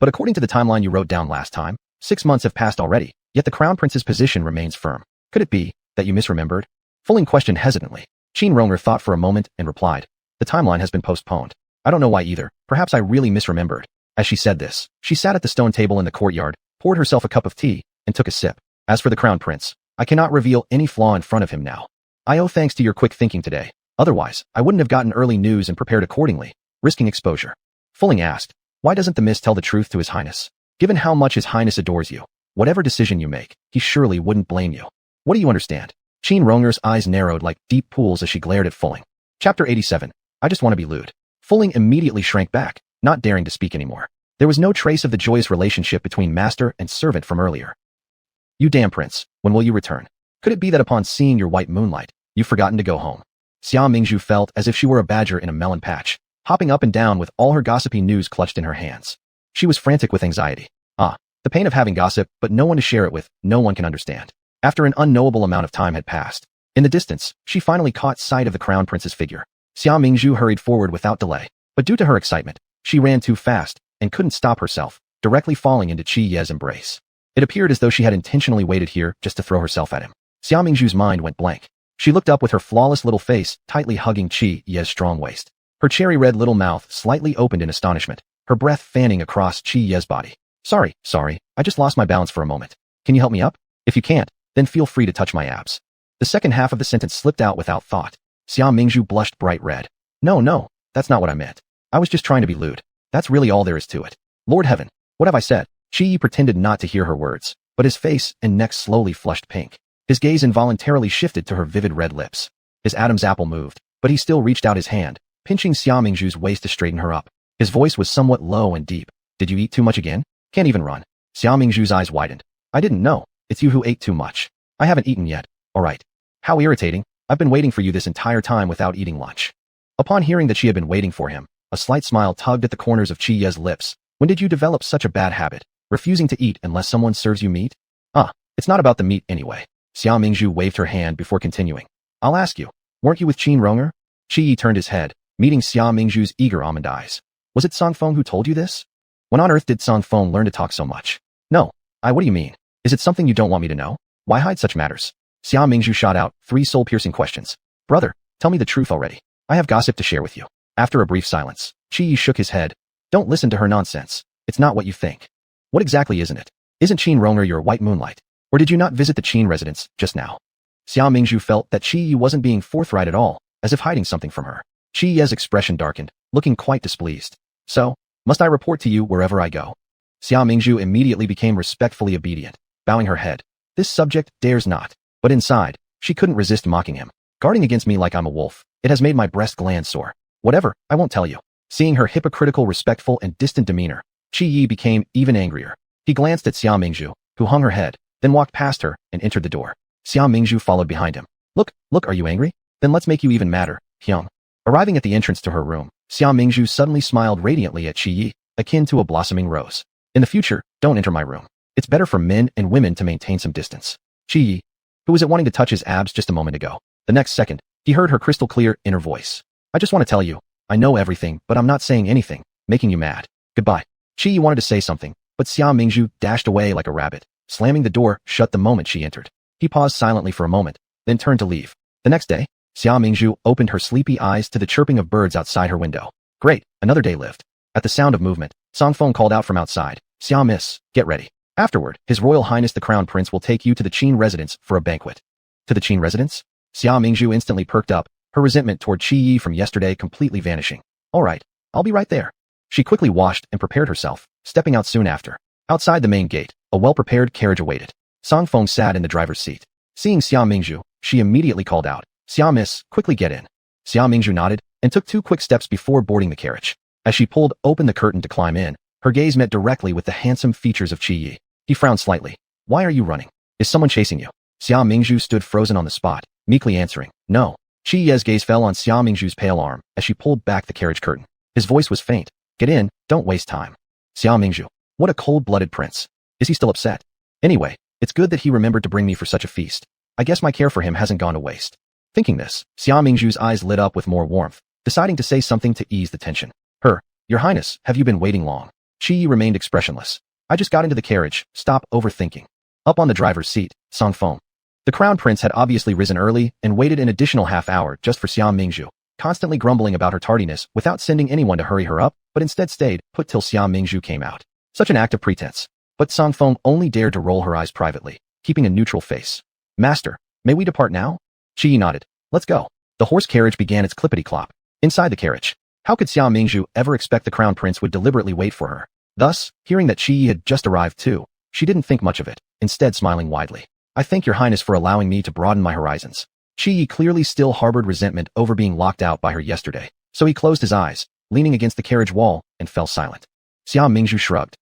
"But according to the timeline you wrote down last time, 6 months have passed already, yet the Crown Prince's position remains firm. Could it be that you misremembered?" Fulling questioned hesitantly. Qin Ronger thought for a moment and replied, "The timeline has been postponed. I don't know why either. Perhaps I really misremembered." As she said this, she sat at the stone table in the courtyard, poured herself a cup of tea, and took a sip. "As for the Crown Prince, I cannot reveal any flaw in front of him now. I owe thanks to your quick thinking today. Otherwise, I wouldn't have gotten early news and prepared accordingly, risking exposure." Fulling asked, "Why doesn't the Miss tell the truth to His Highness? Given how much His Highness adores you, whatever decision you make, he surely wouldn't blame you. What do you understand?" Qin Ronger's eyes narrowed like deep pools as she glared at Fulling. Chapter 87. I just want to be lewd. Fulling immediately shrank back, not daring to speak anymore. There was no trace of the joyous relationship between master and servant from earlier. "You damn prince, when will you return? Could it be that upon seeing your white moonlight, you've forgotten to go home?" Xia Mingzhu felt as if she were a badger in a melon patch, hopping up and down with all her gossipy news clutched in her hands. She was frantic with anxiety. The pain of having gossip, but no one to share it with, no one can understand. After an unknowable amount of time had passed, in the distance, she finally caught sight of the Crown Prince's figure. Xia Mingzhu hurried forward without delay, but due to her excitement, she ran too fast and couldn't stop herself, directly falling into Qi Ye's embrace. It appeared as though she had intentionally waited here just to throw herself at him. Xia Mingzhu's mind went blank. She looked up with her flawless little face tightly hugging Qi Ye's strong waist. Her cherry-red little mouth slightly opened in astonishment, her breath fanning across Qi Ye's body. Sorry, I just lost my balance for a moment. Can you help me up? If you can't, then feel free to touch my abs." The second half of the sentence slipped out without thought. Xia Mingzhu blushed bright red. No, that's not what I meant. I was just trying to be lewd. That's really all there is to it." "Lord heaven, what have I said?" Qi Yi pretended not to hear her words, but his face and neck slowly flushed pink. His gaze involuntarily shifted to her vivid red lips. His Adam's apple moved, but he still reached out his hand, pinching Xia Mingzhu's waist to straighten her up. His voice was somewhat low and deep. "Did you eat too much again? Can't even run." Xia Mingzhu's eyes widened. "I didn't know. It's you who ate too much. I haven't eaten yet." "All right. How irritating. I've been waiting for you this entire time without eating lunch." Upon hearing that she had been waiting for him, a slight smile tugged at the corners of Qi Ye's lips. "When did you develop such a bad habit, refusing to eat unless someone serves you meat?" It's not about the meat anyway." Xia Mingzhu waved her hand before continuing. "I'll ask you, weren't you with Qin Ronger?" Qi Yi turned his head, meeting Xia Mingzhu's eager almond eyes. "Was it Song Feng who told you this? When on earth did Song Feng learn to talk so much?" "No. What do you mean? Is it something you don't want me to know? Why hide such matters?" Xia Mingzhu shot out 3 soul-piercing questions. "Brother, tell me the truth already. I have gossip to share with you." After a brief silence, Qi Yi shook his head, Don't listen to her nonsense. It's not what you think. What exactly isn't it? Isn't Qin Ronger your white moonlight? Or did you not visit the Qin residence just now? Xia Mingzhu felt that Qi Yi wasn't being forthright at all, as if hiding something from her. Qi Yi's expression darkened, looking quite displeased. So, must I report to you wherever I go? Xia Mingzhu immediately became respectfully obedient, bowing her head. This subject dares not. But inside, she couldn't resist mocking him. Guarding against me like I'm a wolf. It has made my breast gland sore. Whatever, I won't tell you. Seeing her hypocritical, respectful, and distant demeanor, Qi Yi became even angrier. He glanced at Xia Mingzhu, who hung her head, then walked past her and entered the door. Xia Mingzhu followed behind him. Look, are you angry? Then let's make you even madder, Hyung. Arriving at the entrance to her room, Xia Mingzhu suddenly smiled radiantly at Qi Yi, akin to a blossoming rose. In the future, don't enter my room. It's better for men and women to maintain some distance. Qi Yi, who was wanting to touch his abs just a moment ago. The next second, he heard her crystal clear inner voice. I just want to tell you, I know everything, but I'm not saying anything, making you mad. Goodbye. Qi Yi wanted to say something, but Xia Mingzhu dashed away like a rabbit, slamming the door shut the moment she entered. He paused silently for a moment, then turned to leave. The next day, Xia Mingzhu opened her sleepy eyes to the chirping of birds outside her window. Great, another day lived. At the sound of movement, Songfeng called out from outside. Xia Miss, get ready. Afterward, His Royal Highness the Crown Prince will take you to the Qin residence for a banquet. To the Qin residence? Xia Mingzhu instantly perked up, her resentment toward Qi Yi from yesterday completely vanishing. All right, I'll be right there. She quickly washed and prepared herself, stepping out soon after. Outside the main gate, a well-prepared carriage awaited. Songfeng sat in the driver's seat. Seeing Xia Mingzhu, she immediately called out, Xia Miss, quickly get in. Xia Mingzhu nodded and took 2 quick steps before boarding the carriage. As she pulled open the curtain to climb in, her gaze met directly with the handsome features of Qi Yi. He frowned slightly. Why are you running? Is someone chasing you? Xia Mingzhu stood frozen on the spot, meekly answering, no. Qi Yi's gaze fell on Xia Mingzhu's pale arm as she pulled back the carriage curtain. His voice was faint. Get in, don't waste time. Xia Mingzhu, what a cold-blooded prince. Is he still upset? Anyway, it's good that he remembered to bring me for such a feast. I guess my care for him hasn't gone to waste. Thinking this, Xia Mingzhu's eyes lit up with more warmth, deciding to say something to ease the tension. Your Highness, have you been waiting long? Qi Yi remained expressionless. I just got into the carriage, stop overthinking. Up on the driver's seat, Songfeng. The Crown Prince had obviously risen early and waited an additional half-hour just for Xia Mingzhu, constantly grumbling about her tardiness without sending anyone to hurry her up, but instead stayed put till Xia Mingzhu came out. Such an act of pretense. But Songfeng only dared to roll her eyes privately, keeping a neutral face. Master, may we depart now? Qi Yi nodded. Let's go. The horse carriage began its clippity-clop. Inside the carriage, how could Xia Mingzhu ever expect the Crown Prince would deliberately wait for her? Thus, hearing that Qi Yi had just arrived too, she didn't think much of it, instead smiling widely. I thank your Highness for allowing me to broaden my horizons. Qi Yi clearly still harbored resentment over being locked out by her yesterday, so he closed his eyes, leaning against the carriage wall, and fell silent. Xia Mingzhu shrugged.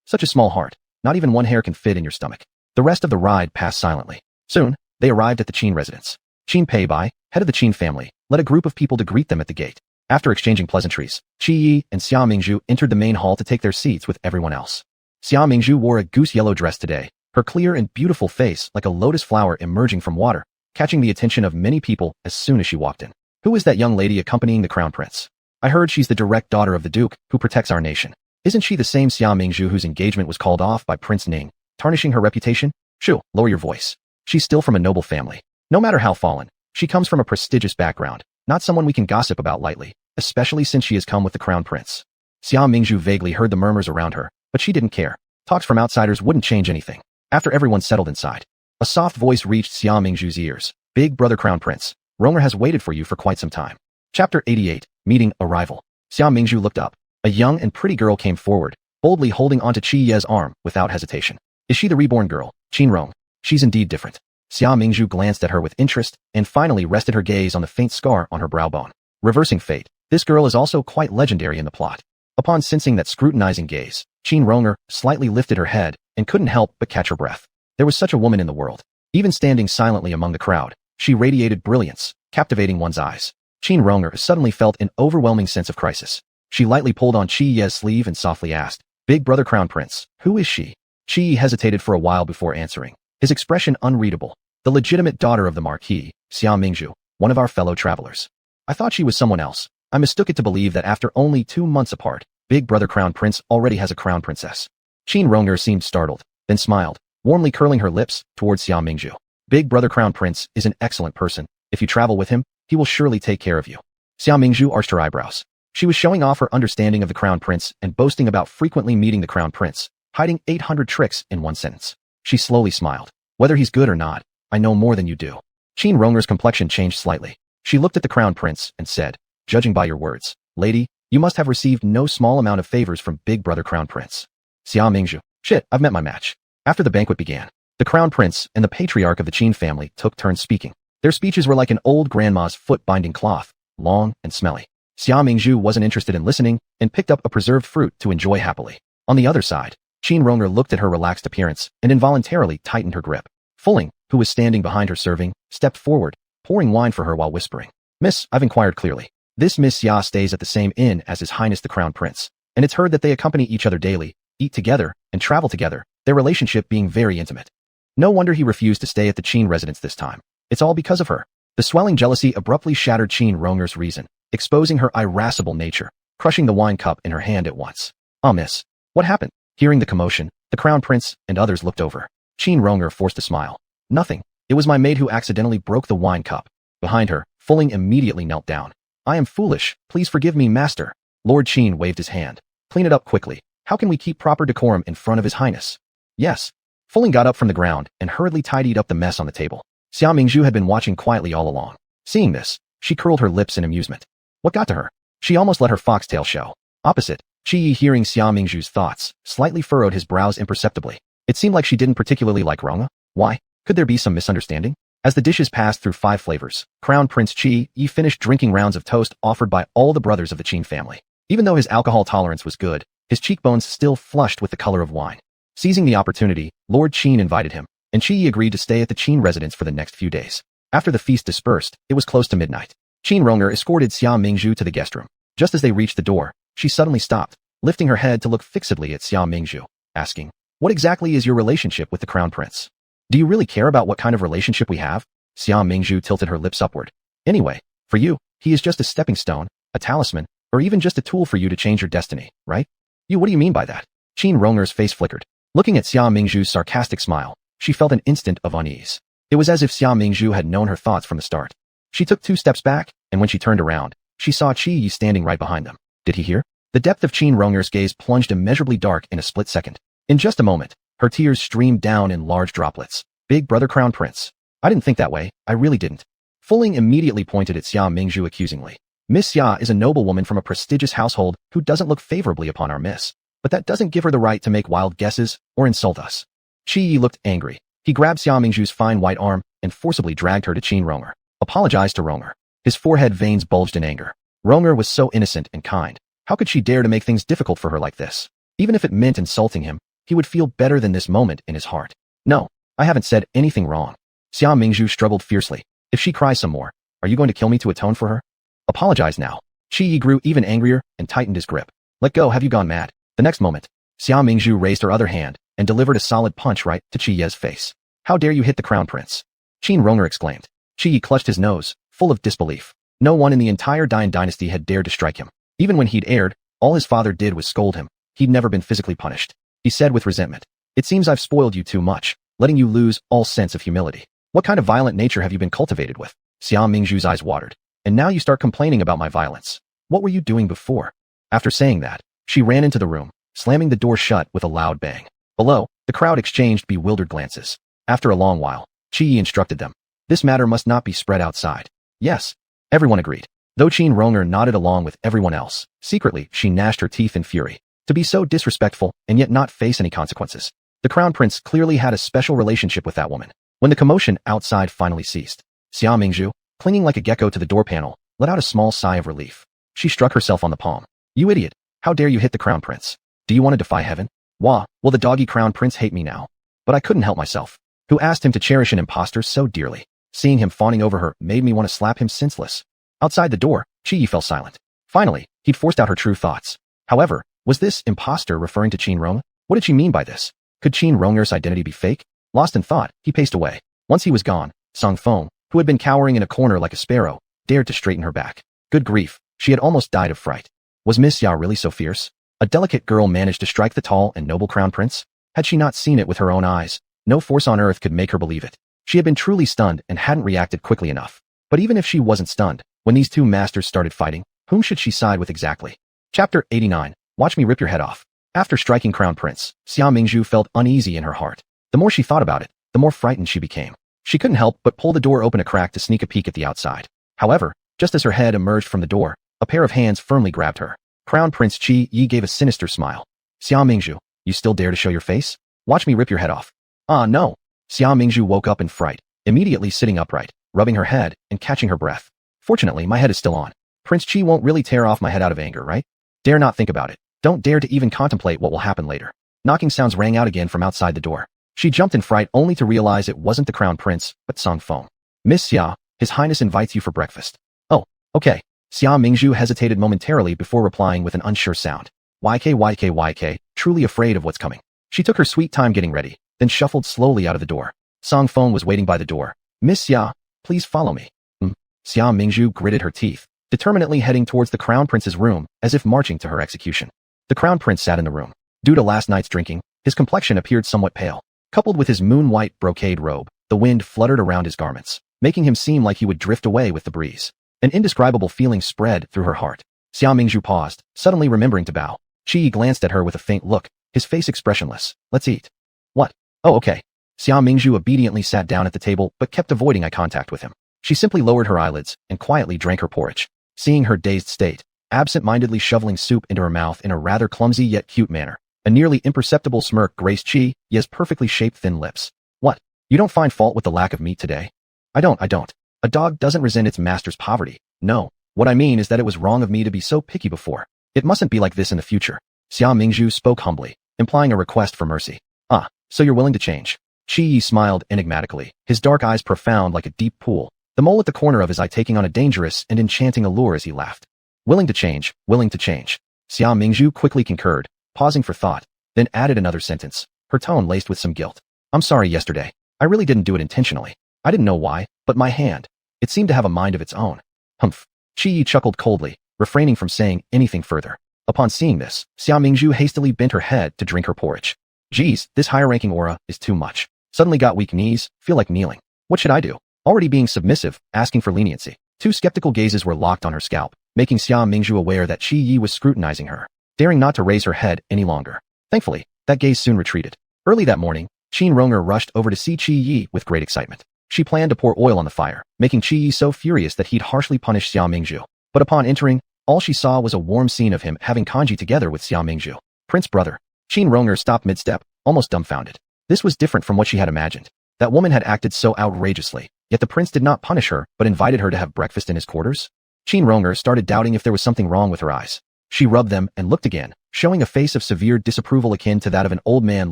Such a small heart. Not even one hair can fit in your stomach. The rest of the ride passed silently. Soon, they arrived at the Qin residence. Qin Peibai, head of the Qin family, led a group of people to greet them at the gate. After exchanging pleasantries, Qi Yi and Xia Mingzhu entered the main hall to take their seats with everyone else. Xia Mingzhu wore a goose-yellow dress today, her clear and beautiful face like a lotus flower emerging from water, catching the attention of many people as soon as she walked in. Who is that young lady accompanying the Crown Prince? I heard she's the direct daughter of the Duke, who protects our nation. Isn't she the same Xia Mingzhu whose engagement was called off by Prince Ning, tarnishing her reputation? Shoo, lower your voice. She's still from a noble family. No matter how fallen, she comes from a prestigious background, not someone we can gossip about lightly, especially since she has come with the Crown Prince. Xia Mingzhu vaguely heard the murmurs around her, but she didn't care. Talks from outsiders wouldn't change anything. After everyone settled inside, a soft voice reached Xia Mingzhu's ears. Big brother Crown Prince, Ronger has waited for you for quite some time. Chapter 88, Meeting Arrival. Xia Mingzhu looked up. A young and pretty girl came forward, boldly holding onto Qi Yi's arm without hesitation. Is she the reborn girl, Qin Rong? She's indeed different. Xia Mingzhu glanced at her with interest and finally rested her gaze on the faint scar on her brow bone. Reversing fate, this girl is also quite legendary in the plot. Upon sensing that scrutinizing gaze, Qin Ronger slightly lifted her head and couldn't help but catch her breath. There was such a woman in the world. Even standing silently among the crowd, she radiated brilliance, captivating one's eyes. Qin Ronger suddenly felt an overwhelming sense of crisis. She lightly pulled on Qi Yi's sleeve and softly asked, Big brother Crown Prince, who is she? Qi Yi hesitated for a while before answering, his expression unreadable. The legitimate daughter of the Marquis, Xia Mingzhu, one of our fellow travelers. I thought she was someone else. I mistook it to believe that after only 2 months apart, Big brother Crown Prince already has a crown princess. Qin Ronger seemed startled, then smiled, warmly curling her lips towards Xia Mingzhu. Big brother Crown Prince is an excellent person. If you travel with him, he will surely take care of you. Xia Mingzhu arched her eyebrows. She was showing off her understanding of the Crown Prince and boasting about frequently meeting the Crown Prince, hiding 800 tricks in one sentence. She slowly smiled. Whether he's good or not, I know more than you do. Qin Ronger's complexion changed slightly. She looked at the Crown Prince and said, judging by your words, lady, you must have received no small amount of favors from Big Brother Crown Prince. Xia Mingzhu. Shit, I've met my match. After the banquet began, the Crown Prince and the patriarch of the Qin family took turns speaking. Their speeches were like an old grandma's foot-binding cloth, long and smelly. Xia Mingzhu wasn't interested in listening and picked up a preserved fruit to enjoy happily. On the other side, Qin Ronger looked at her relaxed appearance and involuntarily tightened her grip. Fulling, who was standing behind her serving, stepped forward, pouring wine for her while whispering. Miss, I've inquired clearly. This Miss Xia stays at the same inn as His Highness the Crown Prince, and it's heard that they accompany each other daily, eat together, and travel together, their relationship being very intimate. No wonder he refused to stay at the Qin residence this time. It's all because of her. The swelling jealousy abruptly shattered Qin Ronger's reason, exposing her irascible nature, crushing the wine cup in her hand at once. Ah, miss. What happened? Hearing the commotion, the Crown Prince and others looked over. Qin Ronger forced a smile. Nothing. It was my maid who accidentally broke the wine cup. Behind her, Fulling immediately knelt down. I am foolish. Please forgive me, master. Lord Qin waved his hand. Clean it up quickly. How can we keep proper decorum in front of His Highness? Yes. Fulling got up from the ground and hurriedly tidied up the mess on the table. Xia Mingzhu had been watching quietly all along. Seeing this, she curled her lips in amusement. What got to her? She almost let her foxtail show. Opposite, Qi Yi, hearing Xia Mingzhu's thoughts, slightly furrowed his brows imperceptibly. It seemed like she didn't particularly like Ronga. Why? Could there be some misunderstanding? As the dishes passed through 5 flavors, Crown Prince Qi Yi finished drinking rounds of toast offered by all the brothers of the Qin family. Even though his alcohol tolerance was good, his cheekbones still flushed with the color of wine. Seizing the opportunity, Lord Qin invited him, and Qi Yi agreed to stay at the Qin residence for the next few days. After the feast dispersed, it was close to midnight. Qin Ronger escorted Xia Mingzhu to the guest room. Just as they reached the door, she suddenly stopped, lifting her head to look fixedly at Xia Mingzhu, asking, what exactly is your relationship with the Crown Prince? Do you really care about what kind of relationship we have? Xia Mingzhu tilted her lips upward. Anyway, for you, he is just a stepping stone, a talisman, or even just a tool for you to change your destiny, right? You, what do you mean by that? Qin Ronger's face flickered. Looking at Xia Mingzhu's sarcastic smile, she felt an instant of unease. It was as if Xia Mingzhu had known her thoughts from the start. She took 2 steps back, and when she turned around, she saw Qi Yi standing right behind them. Did he hear? The depth of Qin Ronger's gaze plunged immeasurably dark in a split second. In just a moment, her tears streamed down in large droplets. Big Brother Crown Prince. I didn't think that way, I really didn't. Fulling immediately pointed at Xia Mingzhu accusingly. Miss Xia is a noblewoman from a prestigious household who doesn't look favorably upon our miss. But that doesn't give her the right to make wild guesses or insult us. Qi Yi looked angry. He grabbed Xia Mingzhu's fine white arm and forcibly dragged her to Qin Ronger. Apologized to Ronger. His forehead veins bulged in anger. Ronger was so innocent and kind. How could she dare to make things difficult for her like this? Even if it meant insulting him, he would feel better than this moment in his heart. No, I haven't said anything wrong. Xia Mingzhu struggled fiercely. If she cries some more, are you going to kill me to atone for her? Apologize now. Qi Yi grew even angrier and tightened his grip. Let go, have you gone mad? The next moment, Xia Mingzhu raised her other hand and delivered a solid punch right to Qi Yi's face. How dare you hit the Crown Prince? Qin Ronger exclaimed. Qi Yi clutched his nose, full of disbelief. No one in the entire Dian dynasty had dared to strike him. Even when he'd erred, all his father did was scold him. He'd never been physically punished. He said with resentment, it seems I've spoiled you too much, letting you lose all sense of humility. What kind of violent nature have you been cultivated with? Xia Mingzhu's eyes watered. And now you start complaining about my violence. What were you doing before? After saying that, she ran into the room, slamming the door shut with a loud bang. Below, the crowd exchanged bewildered glances. After a long while, Qi Yi instructed them. This matter must not be spread outside. Yes. Everyone agreed. Though Qin Ronger nodded along with everyone else, secretly she gnashed her teeth in fury. To be so disrespectful and yet not face any consequences. The Crown Prince clearly had a special relationship with that woman. When the commotion outside finally ceased, Xia Mingzhu, clinging like a gecko to the door panel, let out a small sigh of relief. She struck herself on the palm. You idiot. How dare you hit the Crown Prince? Do you want to defy heaven? Wah, will the doggy Crown Prince hate me now? But I couldn't help myself. Who asked him to cherish an impostor so dearly? Seeing him fawning over her made me want to slap him senseless. Outside the door, Qi Yi fell silent. Finally, he'd forced out her true thoughts. However, was this impostor referring to Qin Ronger? What did she mean by this? Could Qin Ronger's identity be fake? Lost in thought, he paced away. Once he was gone, Song Feng, who had been cowering in a corner like a sparrow, dared to straighten her back. Good grief, she had almost died of fright. Was Miss Xia really so fierce? A delicate girl managed to strike the tall and noble Crown Prince? Had she not seen it with her own eyes? No force on earth could make her believe it. She had been truly stunned and hadn't reacted quickly enough. But even if she wasn't stunned, when these two masters started fighting, Whom should she side with exactly? Chapter 89. Watch me rip your head off. After striking Crown Prince, Xia Mingzhu felt uneasy in her heart. The more she thought about it, the more frightened she became. She couldn't help but pull the door open a crack to sneak a peek at the outside. However, just as her head emerged from the door, a pair of hands firmly grabbed her. Crown Prince Qi Yi gave a sinister smile. Xia Mingzhu, you still dare to show your face? Watch me rip your head off. Ah, no. Xia Mingzhu woke up in fright, immediately sitting upright, rubbing her head and catching her breath. Fortunately, my head is still on. Prince Qi won't really tear off my head out of anger, right? Dare not think about it. Don't dare to even contemplate what will happen later. Knocking sounds rang out again from outside the door. She jumped in fright only to realize it wasn't the Crown Prince, but Song Feng. Miss Xia, His Highness invites you for breakfast. Oh, okay. Xia Mingzhu hesitated momentarily before replying with an unsure sound. YK, truly afraid of what's coming. She took her sweet time getting ready, then shuffled slowly out of the door. Song Feng was waiting by the door. Miss Xia, please follow me. Xia Mingzhu gritted her teeth, determinedly heading towards the Crown Prince's room as if marching to her execution. The Crown Prince sat in the room. Due to last night's drinking, his complexion appeared somewhat pale. Coupled with his moon-white brocade robe, the wind fluttered around his garments, making him seem like he would drift away with the breeze. An indescribable feeling spread through her heart. Xia Mingzhu paused, suddenly remembering to bow. Qi Yi glanced at her with a faint look, his face expressionless. Let's eat. What? Oh, okay. Xia Mingzhu obediently sat down at the table but kept avoiding eye contact with him. She simply lowered her eyelids and quietly drank her porridge. Seeing her dazed state, absent-mindedly shoveling soup into her mouth in a rather clumsy yet cute manner, a nearly imperceptible smirk graced Qi Yi's perfectly shaped thin lips. What? You don't find fault with the lack of meat today? I don't. A dog doesn't resent its master's poverty. No. What I mean is that it was wrong of me to be so picky before. It mustn't be like this in the future. Xia Mingzhu spoke humbly, implying a request for mercy. Ah, so you're willing to change. Qi Yi smiled enigmatically, his dark eyes profound like a deep pool, the mole at the corner of his eye taking on a dangerous and enchanting allure as he laughed. Willing to change, willing to change. Xia Mingzhu quickly concurred, pausing for thought, then added another sentence, her tone laced with some guilt. I'm sorry yesterday. I really didn't do it intentionally. I didn't know why, but my hand. It seemed to have a mind of its own. Humph. Qi Yi chuckled coldly, refraining from saying anything further. Upon seeing this, Xia Mingzhu hastily bent her head to drink her porridge. Geez, this higher-ranking aura is too much. Suddenly got weak knees, feel like kneeling. What should I do? Already being submissive, asking for leniency. Two skeptical gazes were locked on her scalp, making Xia Mingzhu aware that Qi Yi was scrutinizing her, daring not to raise her head any longer. Thankfully, that gaze soon retreated. Early that morning, Qin Ronger rushed over to see Qi Yi with great excitement. She planned to pour oil on the fire, making Qi Yi so furious that he'd harshly punish Xia Mingzhu. But upon entering, all she saw was a warm scene of him having kanji together with Xia Mingzhu. Prince brother. Qin Ronger stopped mid-step, almost dumbfounded. This was different from what she had imagined. That woman had acted so outrageously, yet the prince did not punish her but invited her to have breakfast in his quarters. Qin Ronger started doubting if there was something wrong with her eyes. She rubbed them and looked again, showing a face of severe disapproval akin to that of an old man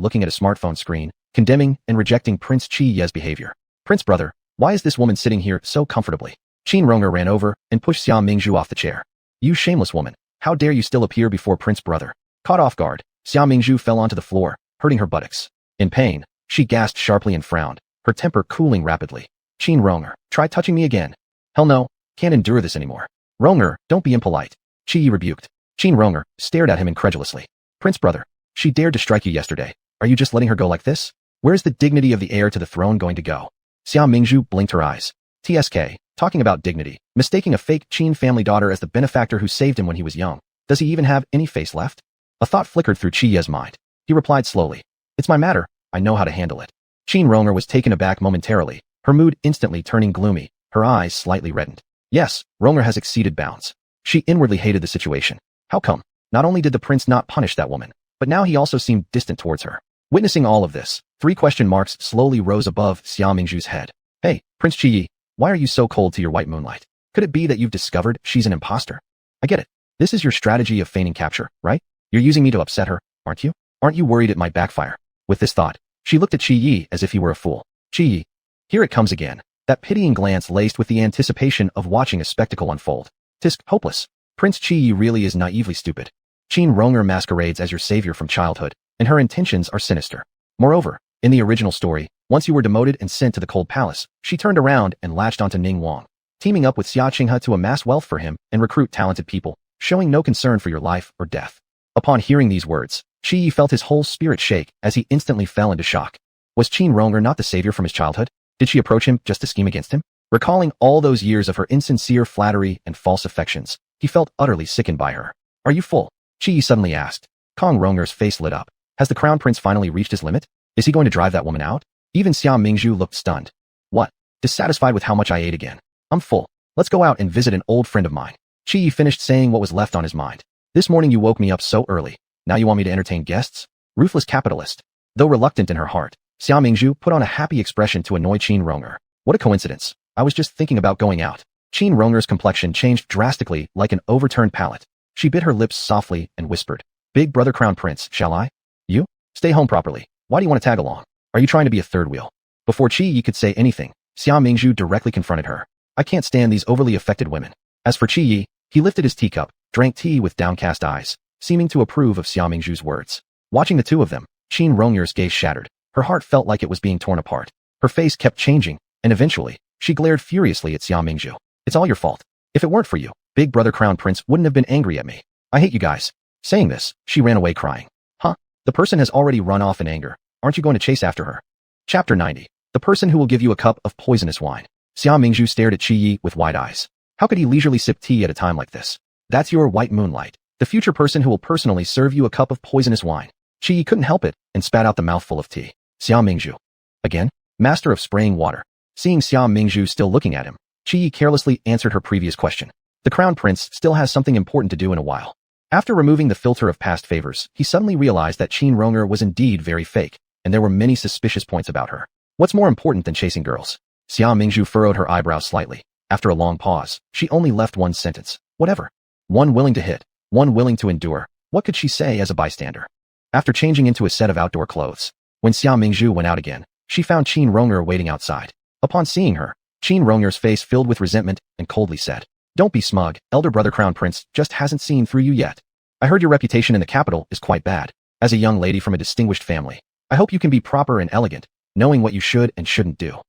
looking at a smartphone screen, condemning and rejecting Prince Qi Yi's behavior. Prince brother, why is this woman sitting here so comfortably? Qin Ronger ran over and pushed Xia Mingzhu off the chair. You shameless woman, how dare you still appear before Prince brother? Caught off guard, Xia Mingzhu fell onto the floor, hurting her buttocks. In pain, she gasped sharply and frowned, her temper cooling rapidly. Qin Ronger, try touching me again. Hell no, can't endure this anymore. Ronger, don't be impolite. Qi Yi rebuked. Qin Ronger stared at him incredulously. Prince brother, she dared to strike you yesterday. Are you just letting her go like this? Where's the dignity of the heir to the throne going to go? Xia Mingzhu blinked her eyes. TSK, talking about dignity, mistaking a fake Qin family daughter as the benefactor who saved him when he was young. Does he even have any face left? A thought flickered through Qi Yi's mind. He replied slowly. It's my matter, I know how to handle it. Qin Ronger was taken aback momentarily, her mood instantly turning gloomy, her eyes slightly reddened. Yes, Ronger has exceeded bounds. She inwardly hated the situation. How come? Not only did the prince not punish that woman, but now he also seemed distant towards her. Witnessing all of this, 3 question marks slowly rose above Xia Mingzhu's head. Hey, Prince Qi Yi, why are you so cold to your white moonlight? Could it be that you've discovered she's an imposter? I get it. This is your strategy of feigning capture, right? You're using me to upset her, aren't you? Aren't you worried it might backfire? With this thought, she looked at Qi Yi as if he were a fool. Qi Yi. Here it comes again. That pitying glance laced with the anticipation of watching a spectacle unfold. Tisk, hopeless. Prince Qi Yi really is naively stupid. Qin Ronger masquerades as your savior from childhood, and her intentions are sinister. Moreover, in the original story, once you were demoted and sent to the Cold Palace, she turned around and latched onto Ning Wang, teaming up with Xia Qinghe to amass wealth for him and recruit talented people, showing no concern for your life or death. Upon hearing these words, Qi Yi felt his whole spirit shake as he instantly fell into shock. Was Qin Ronger not the savior from his childhood? Did she approach him just to scheme against him? Recalling all those years of her insincere flattery and false affections, He felt utterly sickened by her. Are you full? Qi suddenly asked. Kong Ronger's face lit up. Has the crown prince finally reached his limit? Is he going to drive that woman out? Even Xia Mingzhu looked stunned. What? Dissatisfied with how much I ate again. I'm full. Let's go out and visit an old friend of mine. Qi finished saying what was left on his mind. This morning you woke me up so early. Now you want me to entertain guests? Ruthless capitalist. Though reluctant in her heart, Xia Mingzhu put on a happy expression to annoy Qin Ronger. What a coincidence. I was just thinking about going out. Qin Ronger's complexion changed drastically like an overturned pallet. She bit her lips softly and whispered, Big brother crown prince, shall I? You? Stay home properly. Why do you want to tag along? Are you trying to be a third wheel? Before Qi Yi could say anything, Xia Mingzhu directly confronted her. I can't stand these overly affected women. As for Qi Yi, he lifted his teacup, drank tea with downcast eyes, seeming to approve of Xia Mingzhu's words. Watching the two of them, Qin Ronger's gaze shattered. Her heart felt like it was being torn apart. Her face kept changing, and eventually, she glared furiously at Xia Mingzhu. It's all your fault. If it weren't for you, big brother crown prince wouldn't have been angry at me. I hate you guys. Saying this, she ran away crying. Huh? The person has already run off in anger. Aren't you going to chase after her? Chapter 90. The person who will give you a cup of poisonous wine. Xia Mingzhu stared at Qi Yi with wide eyes. How could he leisurely sip tea at a time like this? That's your white moonlight. The future person who will personally serve you a cup of poisonous wine. Qi Yi couldn't help it and spat out the mouthful of tea. Xia Mingzhu. Again? Master of spraying water. Seeing Xia Mingzhu still looking at him, Qi Yi carelessly answered her previous question. The crown prince still has something important to do in a while. After removing the filter of past favors, he suddenly realized that Qin Ronger was indeed very fake, and there were many suspicious points about her. What's more important than chasing girls? Xia Mingzhu furrowed her eyebrows slightly. After a long pause, she only left one sentence. Whatever. One willing to hit, one willing to endure. What could she say as a bystander? After changing into a set of outdoor clothes, when Xia Mingzhu went out again, she found Qin Ronger waiting outside. Upon seeing her, Qin Ronger's face filled with resentment and coldly said, Don't be smug, elder brother crown prince just hasn't seen through you yet. I heard your reputation in the capital is quite bad. As a young lady from a distinguished family, I hope you can be proper and elegant, knowing what you should and shouldn't do.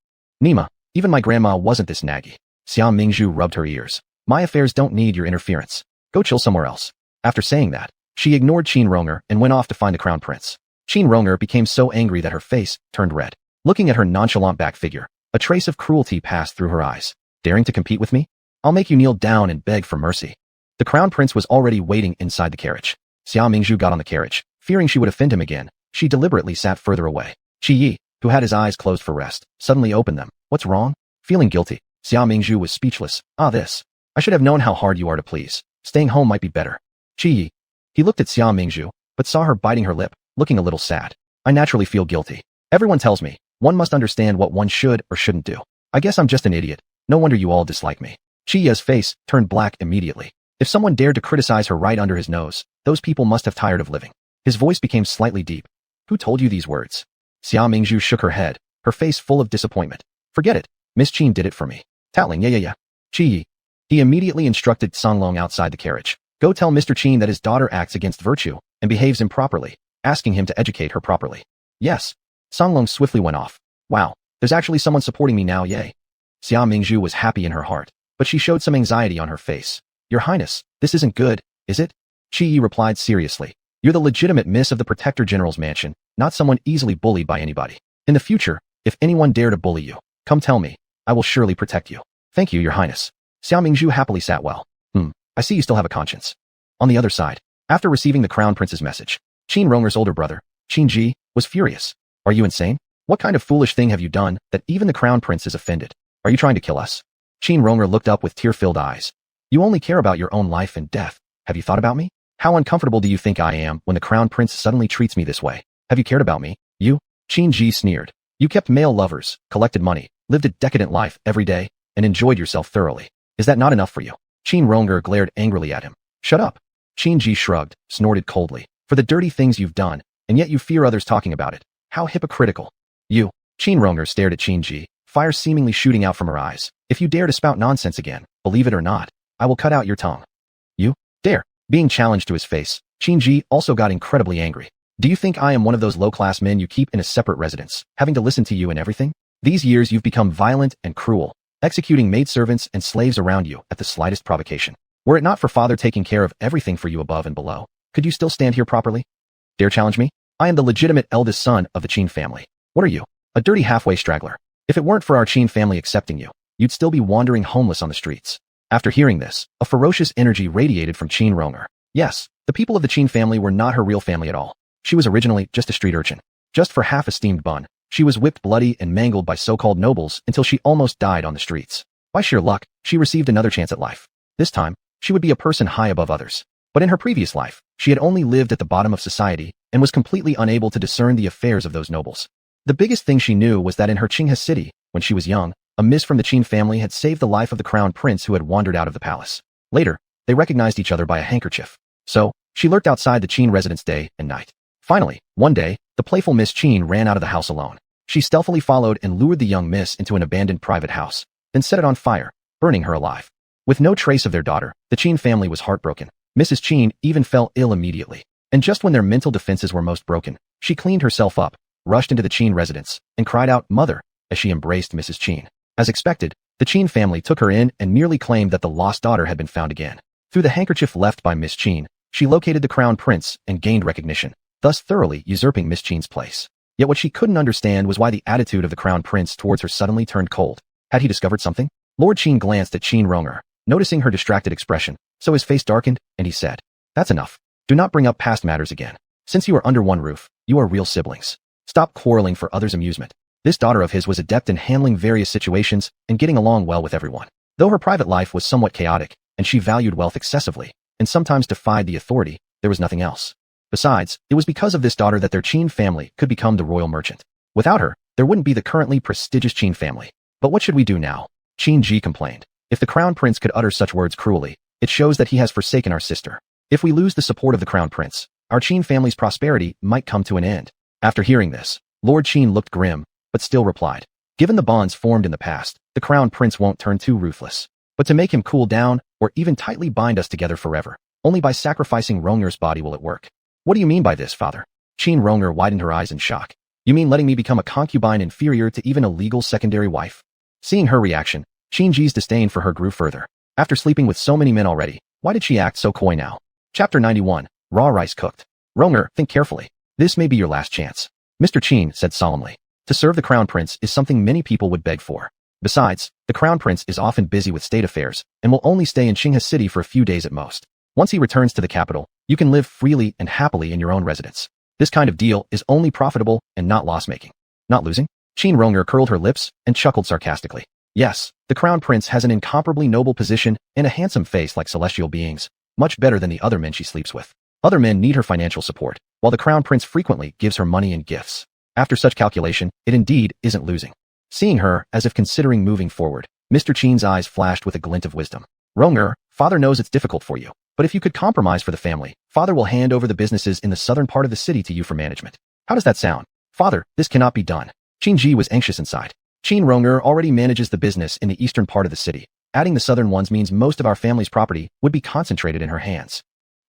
Nima, even my grandma wasn't this naggy. Xia Mingzhu rubbed her ears. My affairs don't need your interference. Go chill somewhere else. After saying that, she ignored Qin Ronger and went off to find the crown prince. Qin Ronger became so angry that her face turned red. Looking at her nonchalant back figure, a trace of cruelty passed through her eyes. Daring to compete with me? I'll make you kneel down and beg for mercy. The crown prince was already waiting inside the carriage. Xia Mingzhu got on the carriage. Fearing she would offend him again, she deliberately sat further away. Qi Yi, who had his eyes closed for rest, suddenly opened them. What's wrong? Feeling guilty, Xia Mingzhu was speechless. This. I should have known how hard you are to please. Staying home might be better. Qi Yi. He looked at Xia Mingzhu, but saw her biting her lip, looking a little sad. I naturally feel guilty. Everyone tells me, one must understand what one should or shouldn't do. I guess I'm just an idiot. No wonder you all dislike me. Qi Yi's face turned black immediately. If someone dared to criticize her right under his nose, those people must have tired of living. His voice became slightly deep. Who told you these words? Xia Mingzhu shook her head, her face full of disappointment. Forget it. Miss Qin did it for me. Tattling, yeah. Qi Yi. He immediately instructed Songlong outside the carriage. Go tell Mr. Qin that his daughter acts against virtue and behaves improperly, asking him to educate her properly. Yes. Songlong swiftly went off. Wow, there's actually someone supporting me now, yay. Xia Mingzhu was happy in her heart, but she showed some anxiety on her face. Your Highness, this isn't good, is it? Qi Yi replied seriously. You're the legitimate miss of the Protector General's mansion, not someone easily bullied by anybody. In the future, if anyone dare to bully you, come tell me. I will surely protect you. Thank you, Your Highness. Xia Mingzhu happily sat well. I see you still have a conscience. On the other side, after receiving the crown prince's message, Qin Ronger's older brother, Qin Ji, was furious. Are you insane? What kind of foolish thing have you done that even the crown prince is offended? Are you trying to kill us? Qin Ronger looked up with tear-filled eyes. You only care about your own life and death. Have you thought about me? How uncomfortable do you think I am when the crown prince suddenly treats me this way? Have you cared about me? You? Qin Ji sneered. You kept male lovers, collected money, lived a decadent life every day, and enjoyed yourself thoroughly. Is that not enough for you? Qin Ronger glared angrily at him. Shut up. Qin Ji shrugged, snorted coldly. For the dirty things you've done, and yet you fear others talking about it. How hypocritical. You. Qin Ronger stared at Qin Ji, fire seemingly shooting out from her eyes. If you dare to spout nonsense again, believe it or not, I will cut out your tongue. You? Dare. Being challenged to his face, Qin Ji also got incredibly angry. Do you think I am one of those low-class men you keep in a separate residence, having to listen to you and everything? These years you've become violent and cruel, executing maidservants and slaves around you at the slightest provocation. Were it not for father taking care of everything for you above and below, could you still stand here properly? Dare challenge me? I am the legitimate eldest son of the Qin family. What are you? A dirty halfway straggler. If it weren't for our Qin family accepting you, you'd still be wandering homeless on the streets. After hearing this, a ferocious energy radiated from Qin Ronger. Yes, the people of the Qin family were not her real family at all. She was originally just a street urchin. Just for half a steamed bun, she was whipped bloody and mangled by so-called nobles until she almost died on the streets. By sheer luck, she received another chance at life. This time, she would be a person high above others. But in her previous life, she had only lived at the bottom of society and was completely unable to discern the affairs of those nobles. The biggest thing she knew was that in her Qinghe city, when she was young, a miss from the Qin family had saved the life of the crown prince who had wandered out of the palace. Later, they recognized each other by a handkerchief. So, she lurked outside the Qin residence day and night. Finally, one day, the playful Miss Qin ran out of the house alone. She stealthily followed and lured the young miss into an abandoned private house, then set it on fire, burning her alive. With no trace of their daughter, the Qin family was heartbroken. Mrs. Qin even fell ill immediately. And just when their mental defenses were most broken, she cleaned herself up, rushed into the Qin residence, and cried out, "Mother," as she embraced Mrs. Qin. As expected, the Qin family took her in and merely claimed that the lost daughter had been found again. Through the handkerchief left by Miss Qin, she located the crown prince and gained recognition, thus thoroughly usurping Miss Qin's place. Yet what she couldn't understand was why the attitude of the crown prince towards her suddenly turned cold. Had he discovered something? Lord Qin glanced at Qin Ronger, noticing her distracted expression, so his face darkened, and he said, "That's enough. Do not bring up past matters again. Since you are under one roof, you are real siblings. Stop quarreling for others' amusement." This daughter of his was adept in handling various situations and getting along well with everyone. Though her private life was somewhat chaotic, and she valued wealth excessively, and sometimes defied the authority, there was nothing else. Besides, it was because of this daughter that their Qin family could become the royal merchant. Without her, there wouldn't be the currently prestigious Qin family. But what should we do now? Qin Ji complained. If the crown prince could utter such words cruelly, it shows that he has forsaken our sister. If we lose the support of the crown prince, our Qin family's prosperity might come to an end. After hearing this, Lord Qin looked grim, but still replied, "Given the bonds formed in the past, the crown prince won't turn too ruthless. But to make him cool down, or even tightly bind us together forever, only by sacrificing Ronger's body will it work." "What do you mean by this, father?" Qin Ronger widened her eyes in shock. "You mean letting me become a concubine inferior to even a legal secondary wife?" Seeing her reaction, Qin Ji's disdain for her grew further. After sleeping with so many men already, why did she act so coy now? Chapter 91, Raw Rice Cooked. "Ronger, think carefully. This may be your last chance." Mr. Qin said solemnly. To serve the crown prince is something many people would beg for. Besides, the crown prince is often busy with state affairs and will only stay in Qinghe City for a few days at most. Once he returns to the capital, you can live freely and happily in your own residence. This kind of deal is only profitable and not loss-making. Not losing? Qin Ronger curled her lips and chuckled sarcastically. Yes, the crown prince has an incomparably noble position and a handsome face like celestial beings, much better than the other men she sleeps with. Other men need her financial support, while the crown prince frequently gives her money and gifts. After such calculation, it indeed isn't losing. Seeing her, as if considering moving forward, Mr. Qin's eyes flashed with a glint of wisdom. "Ronger, father knows it's difficult for you, but if you could compromise for the family, father will hand over the businesses in the southern part of the city to you for management. How does that sound?" "Father, this cannot be done." Qin Ji was anxious inside. Qin Ronger already manages the business in the eastern part of the city. Adding the southern ones means most of our family's property would be concentrated in her hands.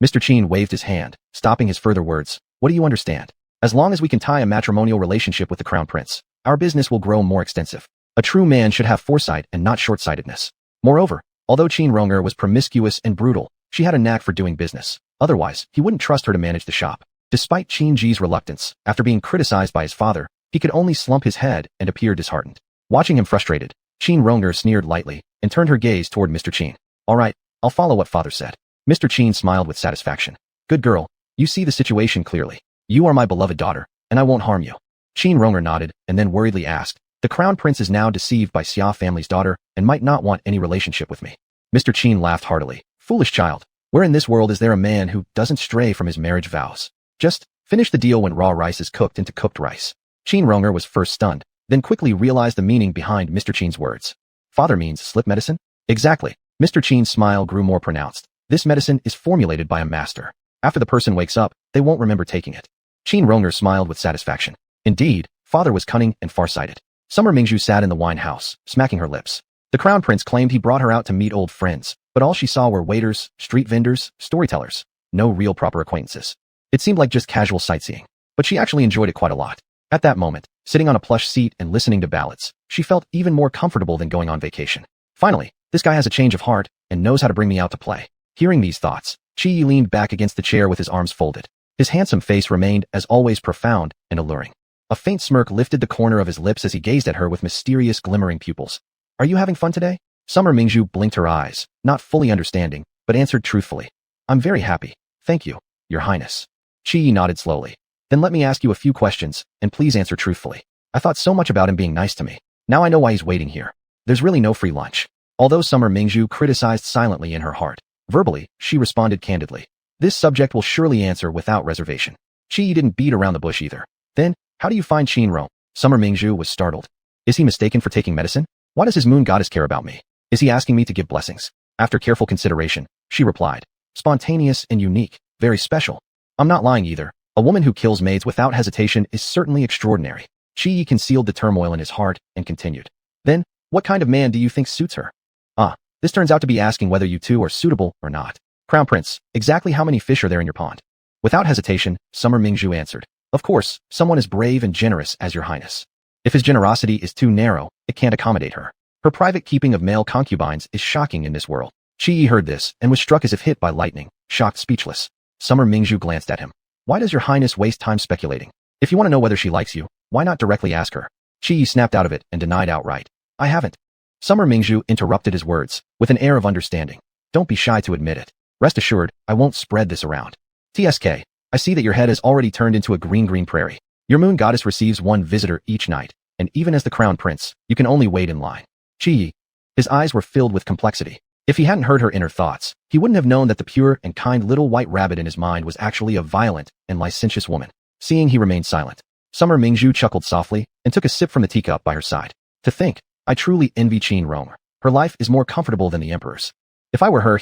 Mr. Qin waved his hand, stopping his further words. "What do you understand? As long as we can tie a matrimonial relationship with the crown prince, our business will grow more extensive. A true man should have foresight and not short-sightedness." Moreover, although Qin Ronger was promiscuous and brutal, she had a knack for doing business. Otherwise, he wouldn't trust her to manage the shop. Despite Qin Ji's reluctance, after being criticized by his father, he could only slump his head and appear disheartened. Watching him frustrated, Qin Ronger sneered lightly and turned her gaze toward Mr. Qin. "All right, I'll follow what father said." Mr. Qin smiled with satisfaction. "Good girl, you see the situation clearly. You are my beloved daughter, and I won't harm you." Qin Ronger nodded and then worriedly asked, "The crown prince is now deceived by Xia family's daughter and might not want any relationship with me." Mr. Qin laughed heartily. "Foolish child, where in this world is there a man who doesn't stray from his marriage vows? Just finish the deal when raw rice is cooked into cooked rice." Qin Ronger was first stunned, then quickly realized the meaning behind Mr. Qin's words. "Father means slip medicine?" "Exactly." Mr. Qin's smile grew more pronounced. "This medicine is formulated by a master. After the person wakes up, they won't remember taking it." Qin Ronger smiled with satisfaction. Indeed, father was cunning and farsighted. Summer Mingzhu sat in the wine house, smacking her lips. The crown prince claimed he brought her out to meet old friends, but all she saw were waiters, street vendors, storytellers. No real proper acquaintances. It seemed like just casual sightseeing, but she actually enjoyed it quite a lot. At that moment, sitting on a plush seat and listening to ballads, she felt even more comfortable than going on vacation. Finally, this guy has a change of heart and knows how to bring me out to play. Hearing these thoughts, Qi leaned back against the chair with his arms folded. His handsome face remained, as always, profound and alluring. A faint smirk lifted the corner of his lips as he gazed at her with mysterious glimmering pupils. "Are you having fun today?" Summer Mingzhu blinked her eyes, not fully understanding, but answered truthfully. I'm very happy. Thank you, Your Highness. Qi nodded slowly. Then let me ask you a few questions, and please answer truthfully. I thought so much about him being nice to me. Now I know why he's waiting here. There's really no free lunch. Although Summer Mingzhu criticized silently in her heart, verbally, she responded candidly. This subject will surely answer without reservation. Qi didn't beat around the bush either. Then, how do you find Qin Rong? Summer Mingzhu was startled. Is he mistaken for taking medicine? Why does his moon goddess care about me? Is he asking me to give blessings? After careful consideration, she replied. Spontaneous and unique, very special. I'm not lying either. A woman who kills maids without hesitation is certainly extraordinary. Qi concealed the turmoil in his heart and continued. Then, what kind of man do you think suits her? This turns out to be asking whether you two are suitable or not. Crown Prince, exactly how many fish are there in your pond? Without hesitation, Summer Mingzhu answered. Of course, someone as brave and generous as Your Highness. If his generosity is too narrow, it can't accommodate her. Her private keeping of male concubines is shocking in this world. Qi heard this and was struck as if hit by lightning, shocked speechless. Summer Mingzhu glanced at him. Why does Your Highness waste time speculating? If you want to know whether she likes you, why not directly ask her? Qi snapped out of it and denied outright. I haven't. Summer Mingzhu interrupted his words, with an air of understanding. Don't be shy to admit it. Rest assured, I won't spread this around. TSK, I see that your head has already turned into a green prairie. Your moon goddess receives one visitor each night, and even as the crown prince, you can only wait in line. Qi. His eyes were filled with complexity. If he hadn't heard her inner thoughts, he wouldn't have known that the pure and kind little white rabbit in his mind was actually a violent and licentious woman. Seeing he remained silent, Summer Mingzhu chuckled softly and took a sip from the teacup by her side. To think, I truly envy Qin Rong. Her life is more comfortable than the emperor's. If I were her,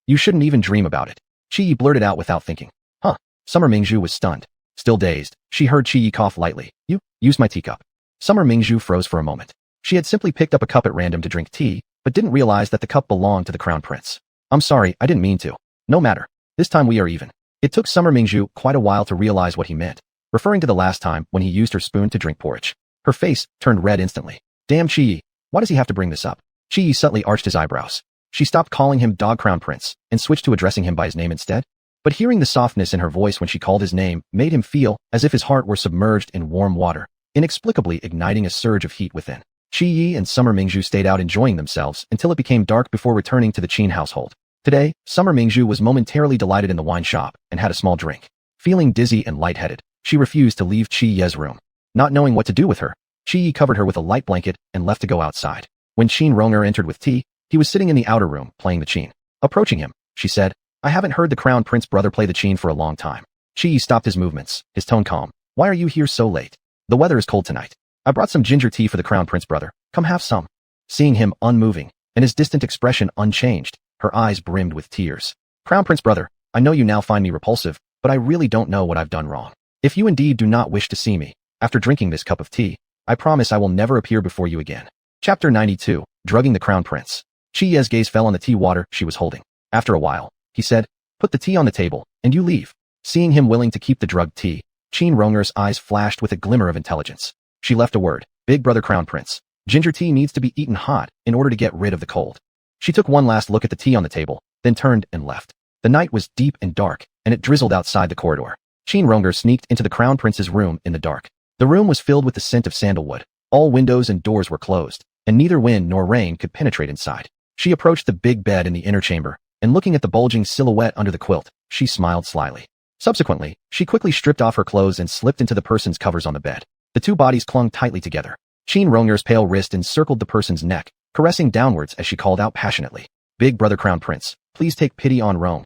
you shouldn't even dream about it. Qi blurted out without thinking. Huh. Summer Mingzhu was stunned. Still dazed, she heard Qi cough lightly. You used my teacup. Summer Mingzhu froze for a moment. She had simply picked up a cup at random to drink tea, but didn't realize that the cup belonged to the crown prince. I'm sorry, I didn't mean to. No matter. This time we are even. It took Summer Mingzhu quite a while to realize what he meant, referring to the last time when he used her spoon to drink porridge. Her face turned red instantly. Damn Qi. Why does he have to bring this up? Qi subtly arched his eyebrows. She stopped calling him Dog Crown Prince and switched to addressing him by his name instead. But hearing the softness in her voice when she called his name made him feel as if his heart were submerged in warm water, inexplicably igniting a surge of heat within. Qi and Summer Mingzhu stayed out enjoying themselves until it became dark before returning to the Qin household. Today, Summer Mingzhu was momentarily delighted in the wine shop and had a small drink. Feeling dizzy and lightheaded, she refused to leave Qi Ye's room. Not knowing what to do with her, Qi covered her with a light blanket and left to go outside. When Qin Ronger entered with tea, he was sitting in the outer room playing the qin. Approaching him, she said, I haven't heard the crown prince brother play the qin for a long time. Qi stopped his movements, his tone calm. Why are you here so late? The weather is cold tonight. I brought some ginger tea for the crown prince brother. Come have some. Seeing him unmoving, and his distant expression unchanged, her eyes brimmed with tears. Crown prince brother, I know you now find me repulsive, but I really don't know what I've done wrong. If you indeed do not wish to see me, after drinking this cup of tea, I promise I will never appear before you again. Chapter 92, Drugging the Crown Prince. Qi Ye's gaze fell on the tea water she was holding. After a while, he said, put the tea on the table, and you leave. Seeing him willing to keep the drugged tea, Qin Ronger's eyes flashed with a glimmer of intelligence. She left a word, Big Brother Crown Prince. Ginger tea needs to be eaten hot in order to get rid of the cold. She took one last look at the tea on the table, then turned and left. The night was deep and dark, and it drizzled outside the corridor. Qin Ronger sneaked into the Crown Prince's room in the dark. The room was filled with the scent of sandalwood. All windows and doors were closed, and neither wind nor rain could penetrate inside. She approached the big bed in the inner chamber, and looking at the bulging silhouette under the quilt, she smiled slyly. Subsequently, she quickly stripped off her clothes and slipped into the person's covers on the bed. The two bodies clung tightly together. Qin Ronger's pale wrist encircled the person's neck, caressing downwards as she called out passionately. Big Brother Crown Prince, please take pity on Rome.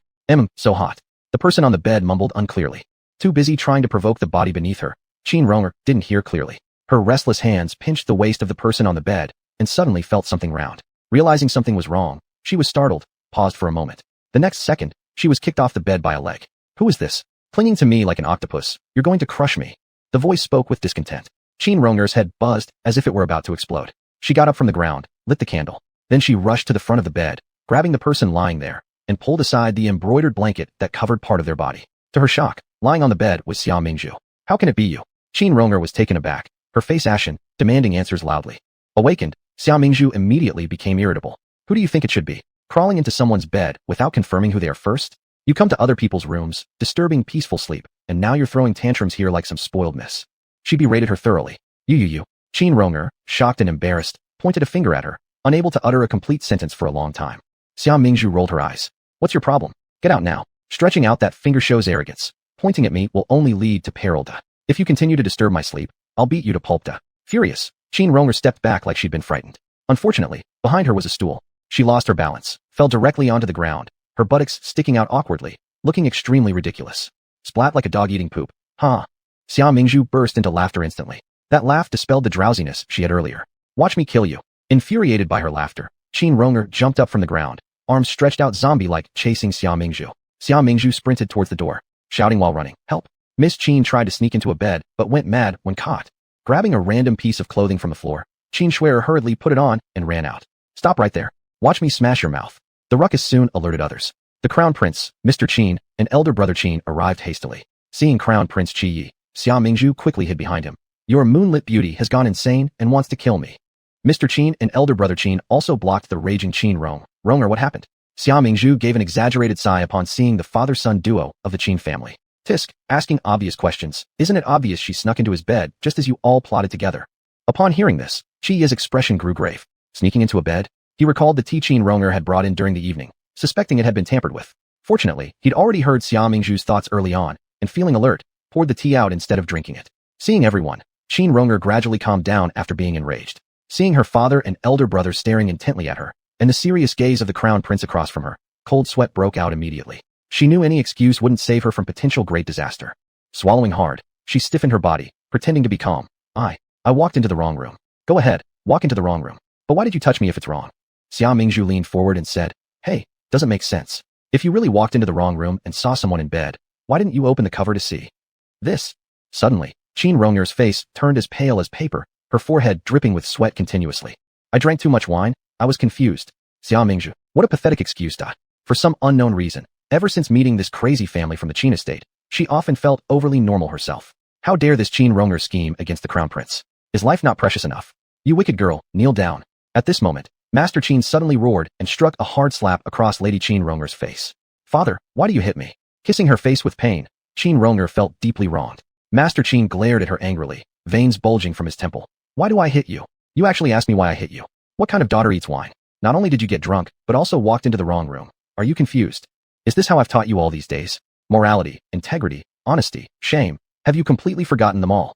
So hot. The person on the bed mumbled unclearly. Too busy trying to provoke the body beneath her, Qin Ronger didn't hear clearly. Her restless hands pinched the waist of the person on the bed, and suddenly felt something round. Realizing something was wrong, she was startled, paused for a moment. The next second, she was kicked off the bed by a leg. Who is this? Clinging to me like an octopus, you're going to crush me. The voice spoke with discontent. Qin Ronger's head buzzed as if it were about to explode. She got up from the ground, lit the candle. Then she rushed to the front of the bed, grabbing the person lying there, and pulled aside the embroidered blanket that covered part of their body. To her shock, lying on the bed was Xia Mingzhu. How can it be you? Qin Ronger was taken aback, her face ashen, demanding answers loudly. Awakened, Xia Mingzhu immediately became irritable. Who do you think it should be? Crawling into someone's bed without confirming who they are first? You come to other people's rooms, disturbing peaceful sleep, and now you're throwing tantrums here like some spoiled miss. She berated her thoroughly. You. Qin Ronger, shocked and embarrassed, pointed a finger at her. unable to utter a complete sentence for a long time. Xia Mingzhu rolled her eyes. What's your problem? Get out now. Stretching out that finger shows arrogance. Pointing at me will only lead to peril. If you continue to disturb my sleep, I'll beat you to pulp. Furious, Qin Ronger stepped back like she'd been frightened. Unfortunately, behind her was a stool. She lost her balance, fell directly onto the ground, her buttocks sticking out awkwardly, looking extremely ridiculous. Splat like a dog eating poop. Huh. Xia Mingzhu burst into laughter instantly. That laugh dispelled the drowsiness she had earlier. Watch me kill you. Infuriated by her laughter, Qin Ronger jumped up from the ground, arms stretched out zombie-like, chasing Xia Mingzhu. Xia Mingzhu sprinted towards the door, shouting while running, "Help!" Miss Qin tried to sneak into a bed, but went mad when caught. Grabbing a random piece of clothing from the floor, Qin Shuer hurriedly put it on and ran out. Stop right there. Watch me smash your mouth. The ruckus soon alerted others. The Crown Prince, Mr. Qin, and elder brother Qin arrived hastily. Seeing Crown Prince Qi Yi, Xia Mingzhu quickly hid behind him. Your moonlit beauty has gone insane and wants to kill me. Mr. Qin and elder brother Qin also blocked the raging Qin Ronger. What happened? Xia Mingzhu gave an exaggerated sigh upon seeing the father-son duo of the Qin family. Tisk, asking obvious questions. Isn't it obvious she snuck into his bed just as you all plotted together? Upon hearing this, Qi Yi's expression grew grave. Sneaking into a bed? He recalled the tea Qin Ronger had brought in during the evening, suspecting it had been tampered with. Fortunately, he'd already heard Xia Mingzhu's thoughts early on, and feeling alert, poured the tea out instead of drinking it. Seeing everyone, Qin Ronger gradually calmed down after being enraged. Seeing her father and elder brother staring intently at her, and the serious gaze of the Crown Prince across from her, cold sweat broke out immediately. She knew any excuse wouldn't save her from potential great disaster. Swallowing hard, she stiffened her body, pretending to be calm. I walked into the wrong room. Go ahead, walk into the wrong room. But why did you touch me if it's wrong? Xia Mingzhu leaned forward and said, Hey, doesn't make sense. If you really walked into the wrong room and saw someone in bed, why didn't you open the cover to see this? Suddenly, Qin Ronger's face turned as pale as paper, her forehead dripping with sweat continuously. I drank too much wine. I was confused. Xia Mingzhu, what a pathetic excuse. For some unknown reason, ever since meeting this crazy family from the Qin estate, she often felt overly normal herself. How dare this Qin Ronger scheme against the Crown Prince? Is life not precious enough? You wicked girl, kneel down. At this moment, Master Qin suddenly roared and struck a hard slap across Lady Qin Ronger's face. Father, why do you hit me? Kissing her face with pain, Qin Ronger felt deeply wronged. Master Qin glared at her angrily, veins bulging from his temple. Why do I hit you? You actually asked me why I hit you. What kind of daughter eats wine? Not only did you get drunk, but also walked into the wrong room. Are you confused? Is this how I've taught you all these days? Morality, integrity, honesty, shame. Have you completely forgotten them all?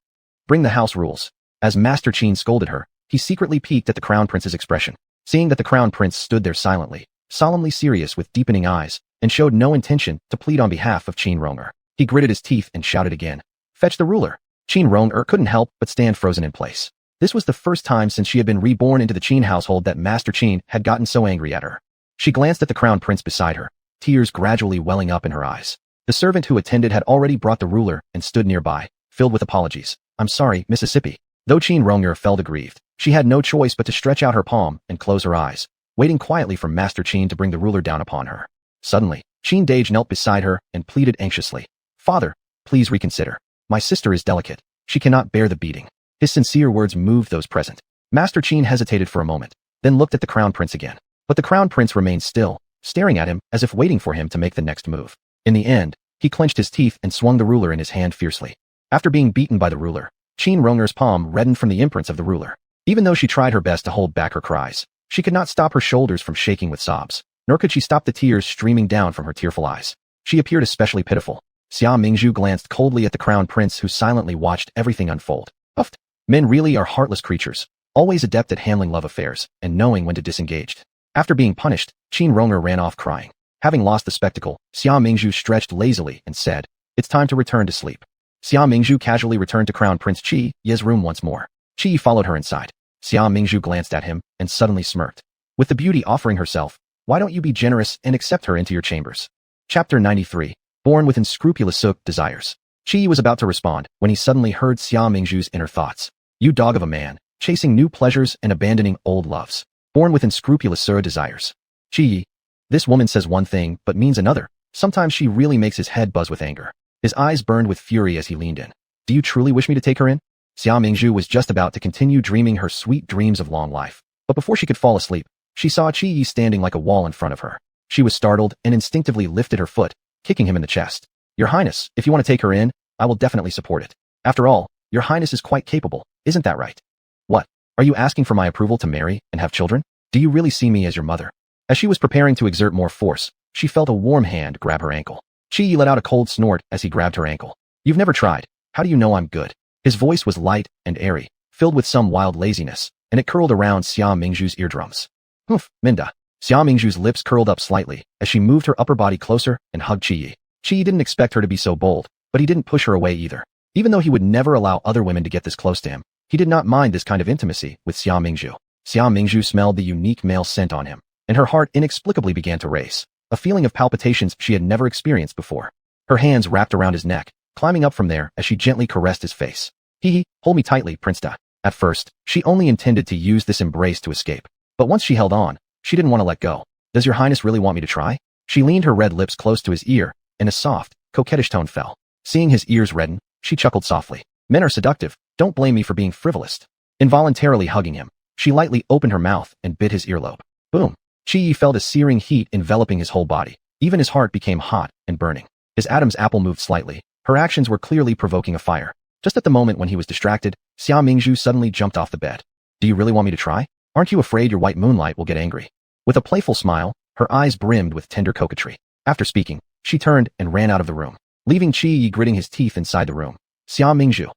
Bring the house rules. As Master Qin scolded her, he secretly peeked at the Crown Prince's expression. Seeing that the Crown Prince stood there silently, solemnly serious with deepening eyes, and showed no intention to plead on behalf of Qin Ronger, he gritted his teeth and shouted again. Fetch the ruler. Qin Ronger couldn't help but stand frozen in place. This was the first time since she had been reborn into the Qin household that Master Qin had gotten so angry at her. She glanced at the Crown Prince beside her, tears gradually welling up in her eyes. The servant who attended had already brought the ruler and stood nearby, filled with apologies. I'm sorry, Mississippi. Though Qin Ronger felt aggrieved, she had no choice but to stretch out her palm and close her eyes, waiting quietly for Master Qin to bring the ruler down upon her. Suddenly, Qin Dage knelt beside her and pleaded anxiously. Father, please reconsider. My sister is delicate. She cannot bear the beating. His sincere words moved those present. Master Qin hesitated for a moment, then looked at the Crown Prince again. But the Crown Prince remained still, staring at him as if waiting for him to make the next move. In the end, he clenched his teeth and swung the ruler in his hand fiercely. After being beaten by the ruler, Qin Ronger's palm reddened from the imprints of the ruler. Even though she tried her best to hold back her cries, she could not stop her shoulders from shaking with sobs, nor could she stop the tears streaming down from her tearful eyes. She appeared especially pitiful. Xia Mingzhu glanced coldly at the Crown Prince who silently watched everything unfold. Puffed. Men really are heartless creatures, always adept at handling love affairs and knowing when to disengage. After being punished, Qin Ronger ran off crying. Having lost the spectacle, Xia Mingzhu stretched lazily and said, It's time to return to sleep. Xia Mingzhu casually returned to Crown Prince Qi Yi's room once more. Qi Yi followed her inside. Xia Mingzhu glanced at him and suddenly smirked. With the beauty offering herself, why don't you be generous and accept her into your chambers? Chapter 93. Born with unscrupulous desires. Qi Yi was about to respond when he suddenly heard Xia Mingzhu's inner thoughts. You dog of a man, chasing new pleasures and abandoning old loves. Born with unscrupulous desires. Qi Yi. This woman says one thing but means another. Sometimes she really makes his head buzz with anger. His eyes burned with fury as he leaned in. Do you truly wish me to take her in? Xia Mingzhu was just about to continue dreaming her sweet dreams of long life. But before she could fall asleep, she saw Qi Yi standing like a wall in front of her. She was startled and instinctively lifted her foot, kicking him in the chest. Your Highness, if you want to take her in, I will definitely support it. After all, your Highness is quite capable, isn't that right? What? Are you asking for my approval to marry and have children? Do you really see me as your mother? As she was preparing to exert more force, she felt a warm hand grab her ankle. Chi let out a cold snort as he grabbed her ankle. You've never tried. How do you know I'm good? His voice was light and airy, filled with some wild laziness, and it curled around Xia Mingzhu's eardrums. Humph, Minda. Xia Mingzhu's lips curled up slightly as she moved her upper body closer and hugged Chi. Chi didn't expect her to be so bold, but he didn't push her away either. Even though he would never allow other women to get this close to him, he did not mind this kind of intimacy with Xia Mingzhu. Xia Mingzhu smelled the unique male scent on him, and her heart inexplicably began to race, a feeling of palpitations she had never experienced before. Her hands wrapped around his neck, climbing up from there as she gently caressed his face. Hee, hold me tightly, Prince Da. At first, she only intended to use this embrace to escape, but once she held on, she didn't want to let go. Does your highness really want me to try? She leaned her red lips close to his ear, and a soft, coquettish tone fell. Seeing his ears redden, she chuckled softly. Men are seductive, don't blame me for being frivolous. Involuntarily hugging him, she lightly opened her mouth and bit his earlobe. Boom. Chi felt a searing heat enveloping his whole body. Even his heart became hot and burning. His Adam's apple moved slightly. Her actions were clearly provoking a fire. Just at the moment when he was distracted, Xia Mingzhu suddenly jumped off the bed. Do you really want me to try? Aren't you afraid your white moonlight will get angry? With a playful smile, her eyes brimmed with tender coquetry. After speaking, she turned and ran out of the room, leaving Chi gritting his teeth inside the room. Xia Mingzhu.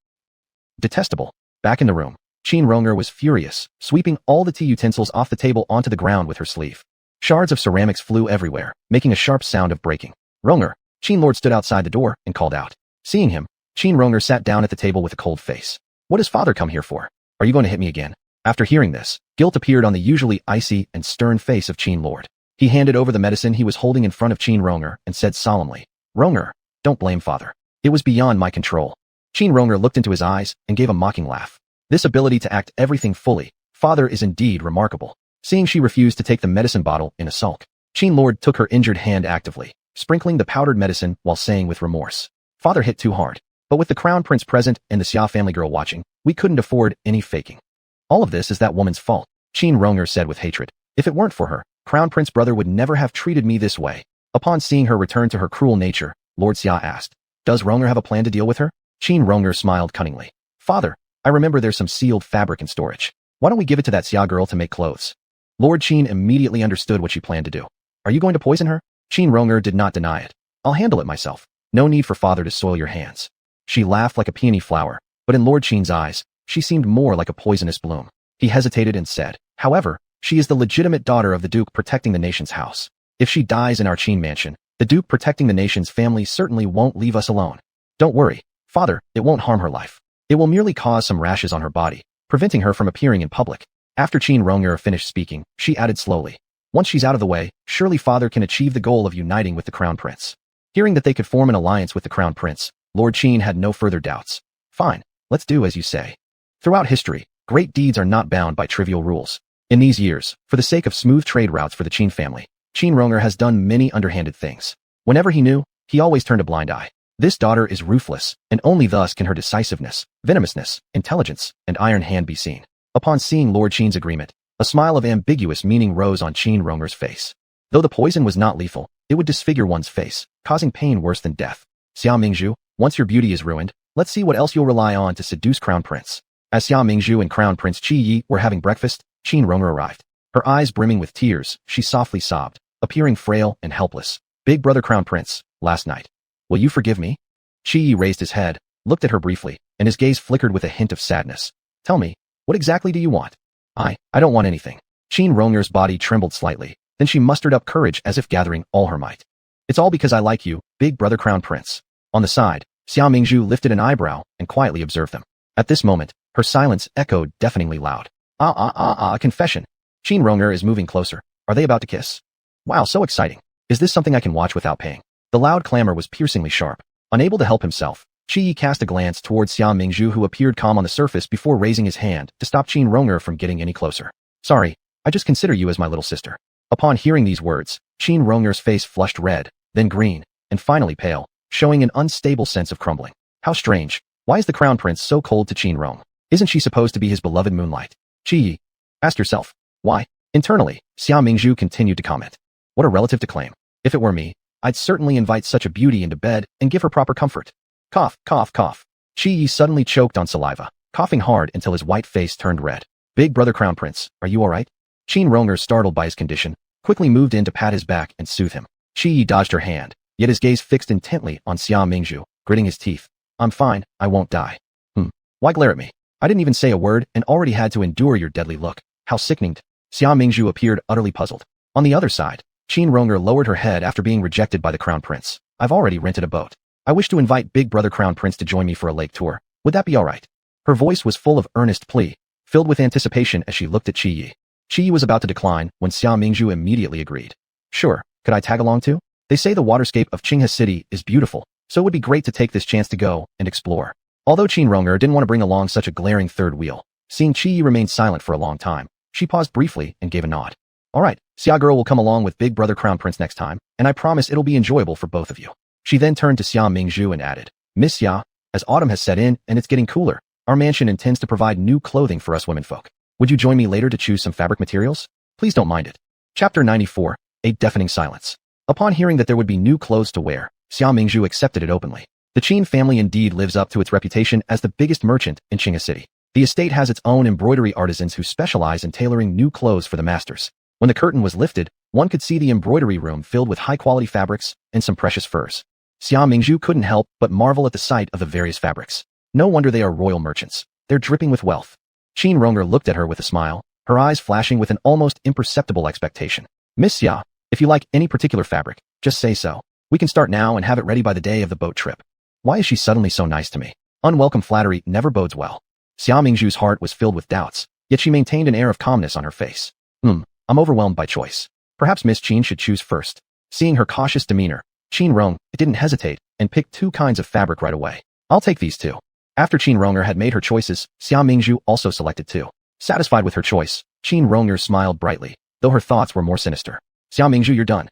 Detestable. Back in the room, Qin Rong'er was furious, sweeping all the tea utensils off the table onto the ground with her sleeve. Shards of ceramics flew everywhere, making a sharp sound of breaking. Rong'er. Qin Lord stood outside the door and called out. Seeing him, Qin Rong'er sat down at the table with a cold face. What does father come here for? Are you going to hit me again? After hearing this, guilt appeared on the usually icy and stern face of Qin Lord. He handed over the medicine he was holding in front of Qin Rong'er and said solemnly, Rong'er, don't blame father. It was beyond my control. Qin Rong'er looked into his eyes and gave a mocking laugh. This ability to act everything fully, father, is indeed remarkable. Seeing she refused to take the medicine bottle in a sulk, Qin Lord took her injured hand actively, sprinkling the powdered medicine while saying with remorse, father hit too hard. But with the crown prince present and the Xia family girl watching, we couldn't afford any faking. All of this is that woman's fault, Qin Rong'er said with hatred. If it weren't for her, crown prince brother would never have treated me this way. Upon seeing her return to her cruel nature, Lord Xia asked, does Rong'er have a plan to deal with her? Qin Rong'er smiled cunningly. Father, I remember there's some sealed fabric in storage. Why don't we give it to that Xia girl to make clothes? Lord Qin immediately understood what she planned to do. Are you going to poison her? Qin Rong'er did not deny it. I'll handle it myself. No need for father to soil your hands. She laughed like a peony flower, but in Lord Qin's eyes, she seemed more like a poisonous bloom. He hesitated and said, however, she is the legitimate daughter of the Duke protecting the nation's house. If she dies in our Qin mansion, the Duke protecting the nation's family certainly won't leave us alone. Don't worry, father, it won't harm her life. It will merely cause some rashes on her body, preventing her from appearing in public. After Qin Rong'er finished speaking, she added slowly, once she's out of the way, surely father can achieve the goal of uniting with the crown prince. Hearing that they could form an alliance with the crown prince, Lord Qin had no further doubts. Fine, let's do as you say. Throughout history, great deeds are not bound by trivial rules. In these years, for the sake of smooth trade routes for the Qin family, Qin Rong'er has done many underhanded things. Whenever he knew, he always turned a blind eye. This daughter is ruthless, and only thus can her decisiveness, venomousness, intelligence, and iron hand be seen. Upon seeing Lord Qin's agreement, a smile of ambiguous meaning rose on Qin Rong'er's face. Though the poison was not lethal, it would disfigure one's face, causing pain worse than death. Xia Mingzhu, once your beauty is ruined, let's see what else you'll rely on to seduce Crown Prince. As Xia Mingzhu and Crown Prince Qi Yi were having breakfast, Qin Rong'er arrived. Her eyes brimming with tears, she softly sobbed, appearing frail and helpless. Big brother Crown Prince, last night. Will you forgive me? Qi Yi raised his head, looked at her briefly, and his gaze flickered with a hint of sadness. Tell me, what exactly do you want? I don't want anything. Qin Rong'er's body trembled slightly, then she mustered up courage as if gathering all her might. It's all because I like you, big brother Crown Prince. On the side, Xia Mingzhu lifted an eyebrow and quietly observed them. At this moment, her silence echoed deafeningly loud. Confession. Qin Rong'er is moving closer. Are they about to kiss? Wow, so exciting. Is this something I can watch without paying? The loud clamor was piercingly sharp. Unable to help himself, Qi Yi cast a glance towards Xia Mingzhu, who appeared calm on the surface before raising his hand to stop Qin Rong'er from getting any closer. Sorry, I just consider you as my little sister. Upon hearing these words, Qin Rong'er's face flushed red, then green, and finally pale, showing an unstable sense of crumbling. How strange. Why is the Crown Prince so cold to Qin Rong? Isn't she supposed to be his beloved moonlight? Qi Yi asked herself. Why? Internally, Xia Mingzhu continued to comment. What a relative to claim. If it were me, I'd certainly invite such a beauty into bed and give her proper comfort. Cough, cough, cough. Qi Yi suddenly choked on saliva, coughing hard until his white face turned red. Big brother Crown Prince, are you alright? Qin Rong'er, startled by his condition, quickly moved in to pat his back and soothe him. Qi Yi dodged her hand, yet his gaze fixed intently on Xia Mingzhu, gritting his teeth. I'm fine, I won't die. Why glare at me? I didn't even say a word and already had to endure your deadly look. How sickening. Xia Mingzhu appeared utterly puzzled. On the other side, Qin Rong'er lowered her head after being rejected by the Crown Prince. I've already rented a boat. I wish to invite Big Brother Crown Prince to join me for a lake tour. Would that be alright? Her voice was full of earnest plea, filled with anticipation as she looked at Qi Yi. Qi Yi was about to decline when Xia Mingzhu immediately agreed. Sure, could I tag along too? They say the waterscape of Qinghe City is beautiful, so it would be great to take this chance to go and explore. Although Qin Rong'er didn't want to bring along such a glaring third wheel, seeing Qi Yi remain silent for a long time, she paused briefly and gave a nod. Alright, Xia girl will come along with Big Brother Crown Prince next time, and I promise it'll be enjoyable for both of you. She then turned to Xia Mingzhu and added, Miss Xia, as autumn has set in and it's getting cooler, our mansion intends to provide new clothing for us womenfolk. Would you join me later to choose some fabric materials? Please don't mind it. Chapter 94, A Deafening Silence. Upon hearing that there would be new clothes to wear, Xia Mingzhu accepted it openly. The Qin family indeed lives up to its reputation as the biggest merchant in Qinghe City. The estate has its own embroidery artisans who specialize in tailoring new clothes for the masters. When the curtain was lifted, one could see the embroidery room filled with high-quality fabrics and some precious furs. Xia Mingzhu couldn't help but marvel at the sight of the various fabrics. No wonder they are royal merchants. They're dripping with wealth. Qin Rong'er looked at her with a smile, her eyes flashing with an almost imperceptible expectation. Miss Xia, if you like any particular fabric, just say so. We can start now and have it ready by the day of the boat trip. Why is she suddenly so nice to me? Unwelcome flattery never bodes well. Xia Mingzhu's heart was filled with doubts, yet she maintained an air of calmness on her face. I'm overwhelmed by choice. Perhaps Miss Qin should choose first. Seeing her cautious demeanor, Qin Rong didn't hesitate and picked two kinds of fabric right away. I'll take these two. After Qin Rong'er had made her choices, Xia Mingzhu also selected two. Satisfied with her choice, Qin Rong'er smiled brightly, though her thoughts were more sinister. Xia Mingzhu, you're done.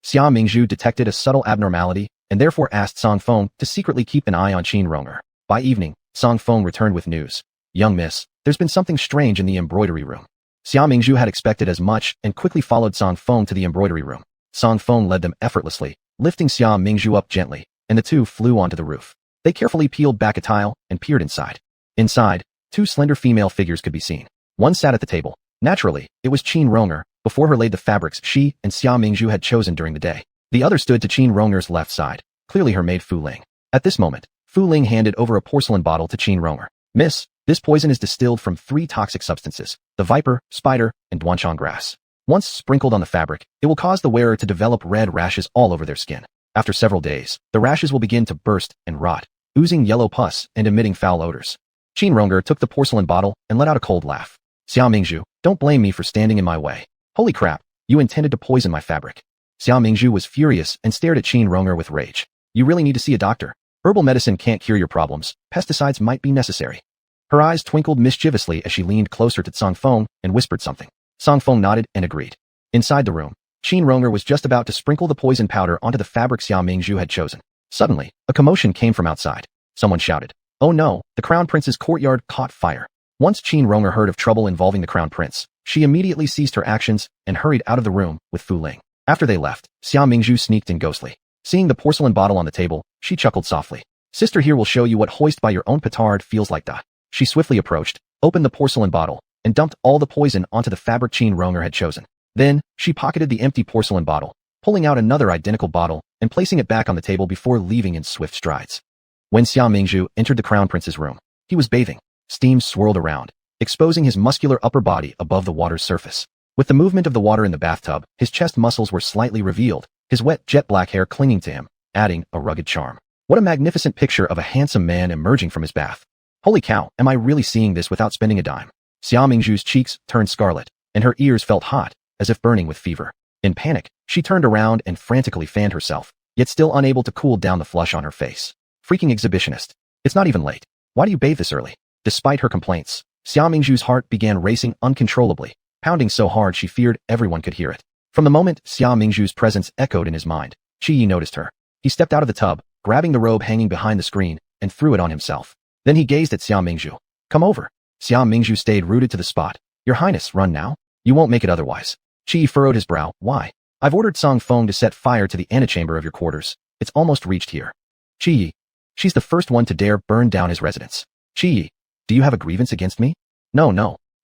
Xia Mingzhu detected a subtle abnormality and therefore asked Song Feng to secretly keep an eye on Qin Rong'er. By evening, Song Feng returned with news. Young miss, there's been something strange in the embroidery room. Xia Mingzhu had expected as much and quickly followed Song Feng to the embroidery room. Song Feng led them effortlessly, lifting Xia Mingzhu up gently, and the two flew onto the roof. They carefully peeled back a tile and peered inside. Inside, two slender female figures could be seen. One sat at the table. Naturally, it was Qin Rong'er. Before her laid the fabrics she and Xia Mingzhu had chosen during the day. The other stood to Qin Rong'er's left side, clearly her maid Fu Ling. At this moment, Fu Ling handed over a porcelain bottle to Qin Rong'er. Miss, this poison is distilled from 3 toxic substances, the viper, spider, and duanchong grass. Once sprinkled on the fabric, it will cause the wearer to develop red rashes all over their skin. After several days, the rashes will begin to burst and rot, oozing yellow pus and emitting foul odors. Qin Rong'er took the porcelain bottle and let out a cold laugh. Xia Mingzhu, don't blame me for standing in my way. Holy crap, you intended to poison my fabric. Xia Mingzhu was furious and stared at Qin Rong'er with rage. You really need to see a doctor. Herbal medicine can't cure your problems. Pesticides might be necessary. Her eyes twinkled mischievously as she leaned closer to Song Feng and whispered something. Song Feng nodded and agreed. Inside the room, Qin Rong'er was just about to sprinkle the poison powder onto the fabric Xia Mingzhu had chosen. Suddenly, a commotion came from outside. Someone shouted. Oh no, the Crown Prince's courtyard caught fire. Once Qin Rong'er heard of trouble involving the Crown Prince, she immediately ceased her actions and hurried out of the room with Fu Ling. After they left, Xia Mingzhu sneaked in ghostly. Seeing the porcelain bottle on the table, she chuckled softly. Sister here will show you what hoist by your own petard feels like. She swiftly approached, opened the porcelain bottle, and dumped all the poison onto the fabric Qin Rong'er had chosen. Then, she pocketed the empty porcelain bottle, pulling out another identical bottle and placing it back on the table before leaving in swift strides. When Xia Mingzhu entered the Crown Prince's room, he was bathing. Steam swirled around, exposing his muscular upper body above the water's surface. With the movement of the water in the bathtub, his chest muscles were slightly revealed, his wet jet black hair clinging to him, adding a rugged charm. What a magnificent picture of a handsome man emerging from his bath. Holy cow, am I really seeing this without spending a dime? Xia Mingzhu's cheeks turned scarlet, and her ears felt hot, as if burning with fever. In panic, she turned around and frantically fanned herself, yet still unable to cool down the flush on her face. Freaking exhibitionist. It's not even late. Why do you bathe this early? Despite her complaints, Xia Mingzhu's heart began racing uncontrollably, pounding so hard she feared everyone could hear it. From the moment Xia Mingzhu's presence echoed in his mind, Qi Yi noticed her. He stepped out of the tub, grabbing the robe hanging behind the screen, and threw it on himself. Then he gazed at Xia Mingzhu. Come over. Xia Mingzhu stayed rooted to the spot. Your Highness, run now. You won't make it otherwise. Qi Yi furrowed his brow. Why? I've ordered Song Feng to set fire to the antechamber of your quarters. It's almost reached here. Qi Yi. She's the first one to dare burn down his residence. Qi Yi. Do you have a grievance against me? No.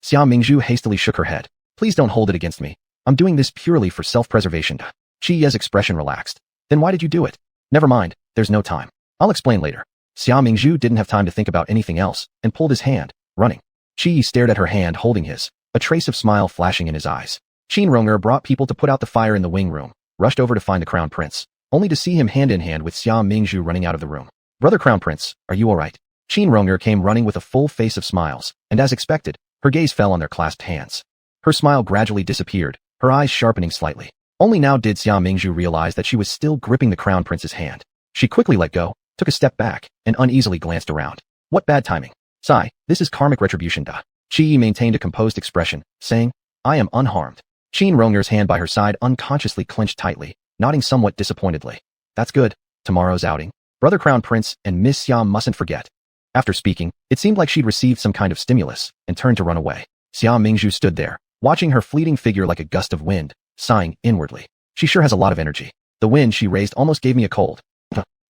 Xia Mingzhu hastily shook her head. Please don't hold it against me. I'm doing this purely for self-preservation. Qi Ye's expression relaxed. Then why did you do it? Never mind, there's no time. I'll explain later. Xia Mingzhu didn't have time to think about anything else and pulled his hand, running. Qi Yi stared at her hand holding his, a trace of smile flashing in his eyes. Qin Ronger brought people to put out the fire in the wing room, rushed over to find the crown prince, only to see him hand in hand with Xia Mingzhu running out of the room. Brother Crown Prince, are you alright? Qin Ronger came running with a full face of smiles, and as expected, her gaze fell on their clasped hands. Her smile gradually disappeared, her eyes sharpening slightly. Only now did Xia Mingzhu realize that she was still gripping the crown prince's hand. She quickly let go, took a step back, and uneasily glanced around. What bad timing. Sigh, this is karmic retribution. Qi Yi maintained a composed expression, saying, I am unharmed. Qin Ronger's hand by her side unconsciously clenched tightly, nodding somewhat disappointedly. That's good. Tomorrow's outing. Brother Crown Prince and Miss Xia mustn't forget. After speaking, it seemed like she'd received some kind of stimulus, and turned to run away. Xia Mingzhu stood there, watching her fleeting figure like a gust of wind, sighing inwardly. She sure has a lot of energy. The wind she raised almost gave me a cold.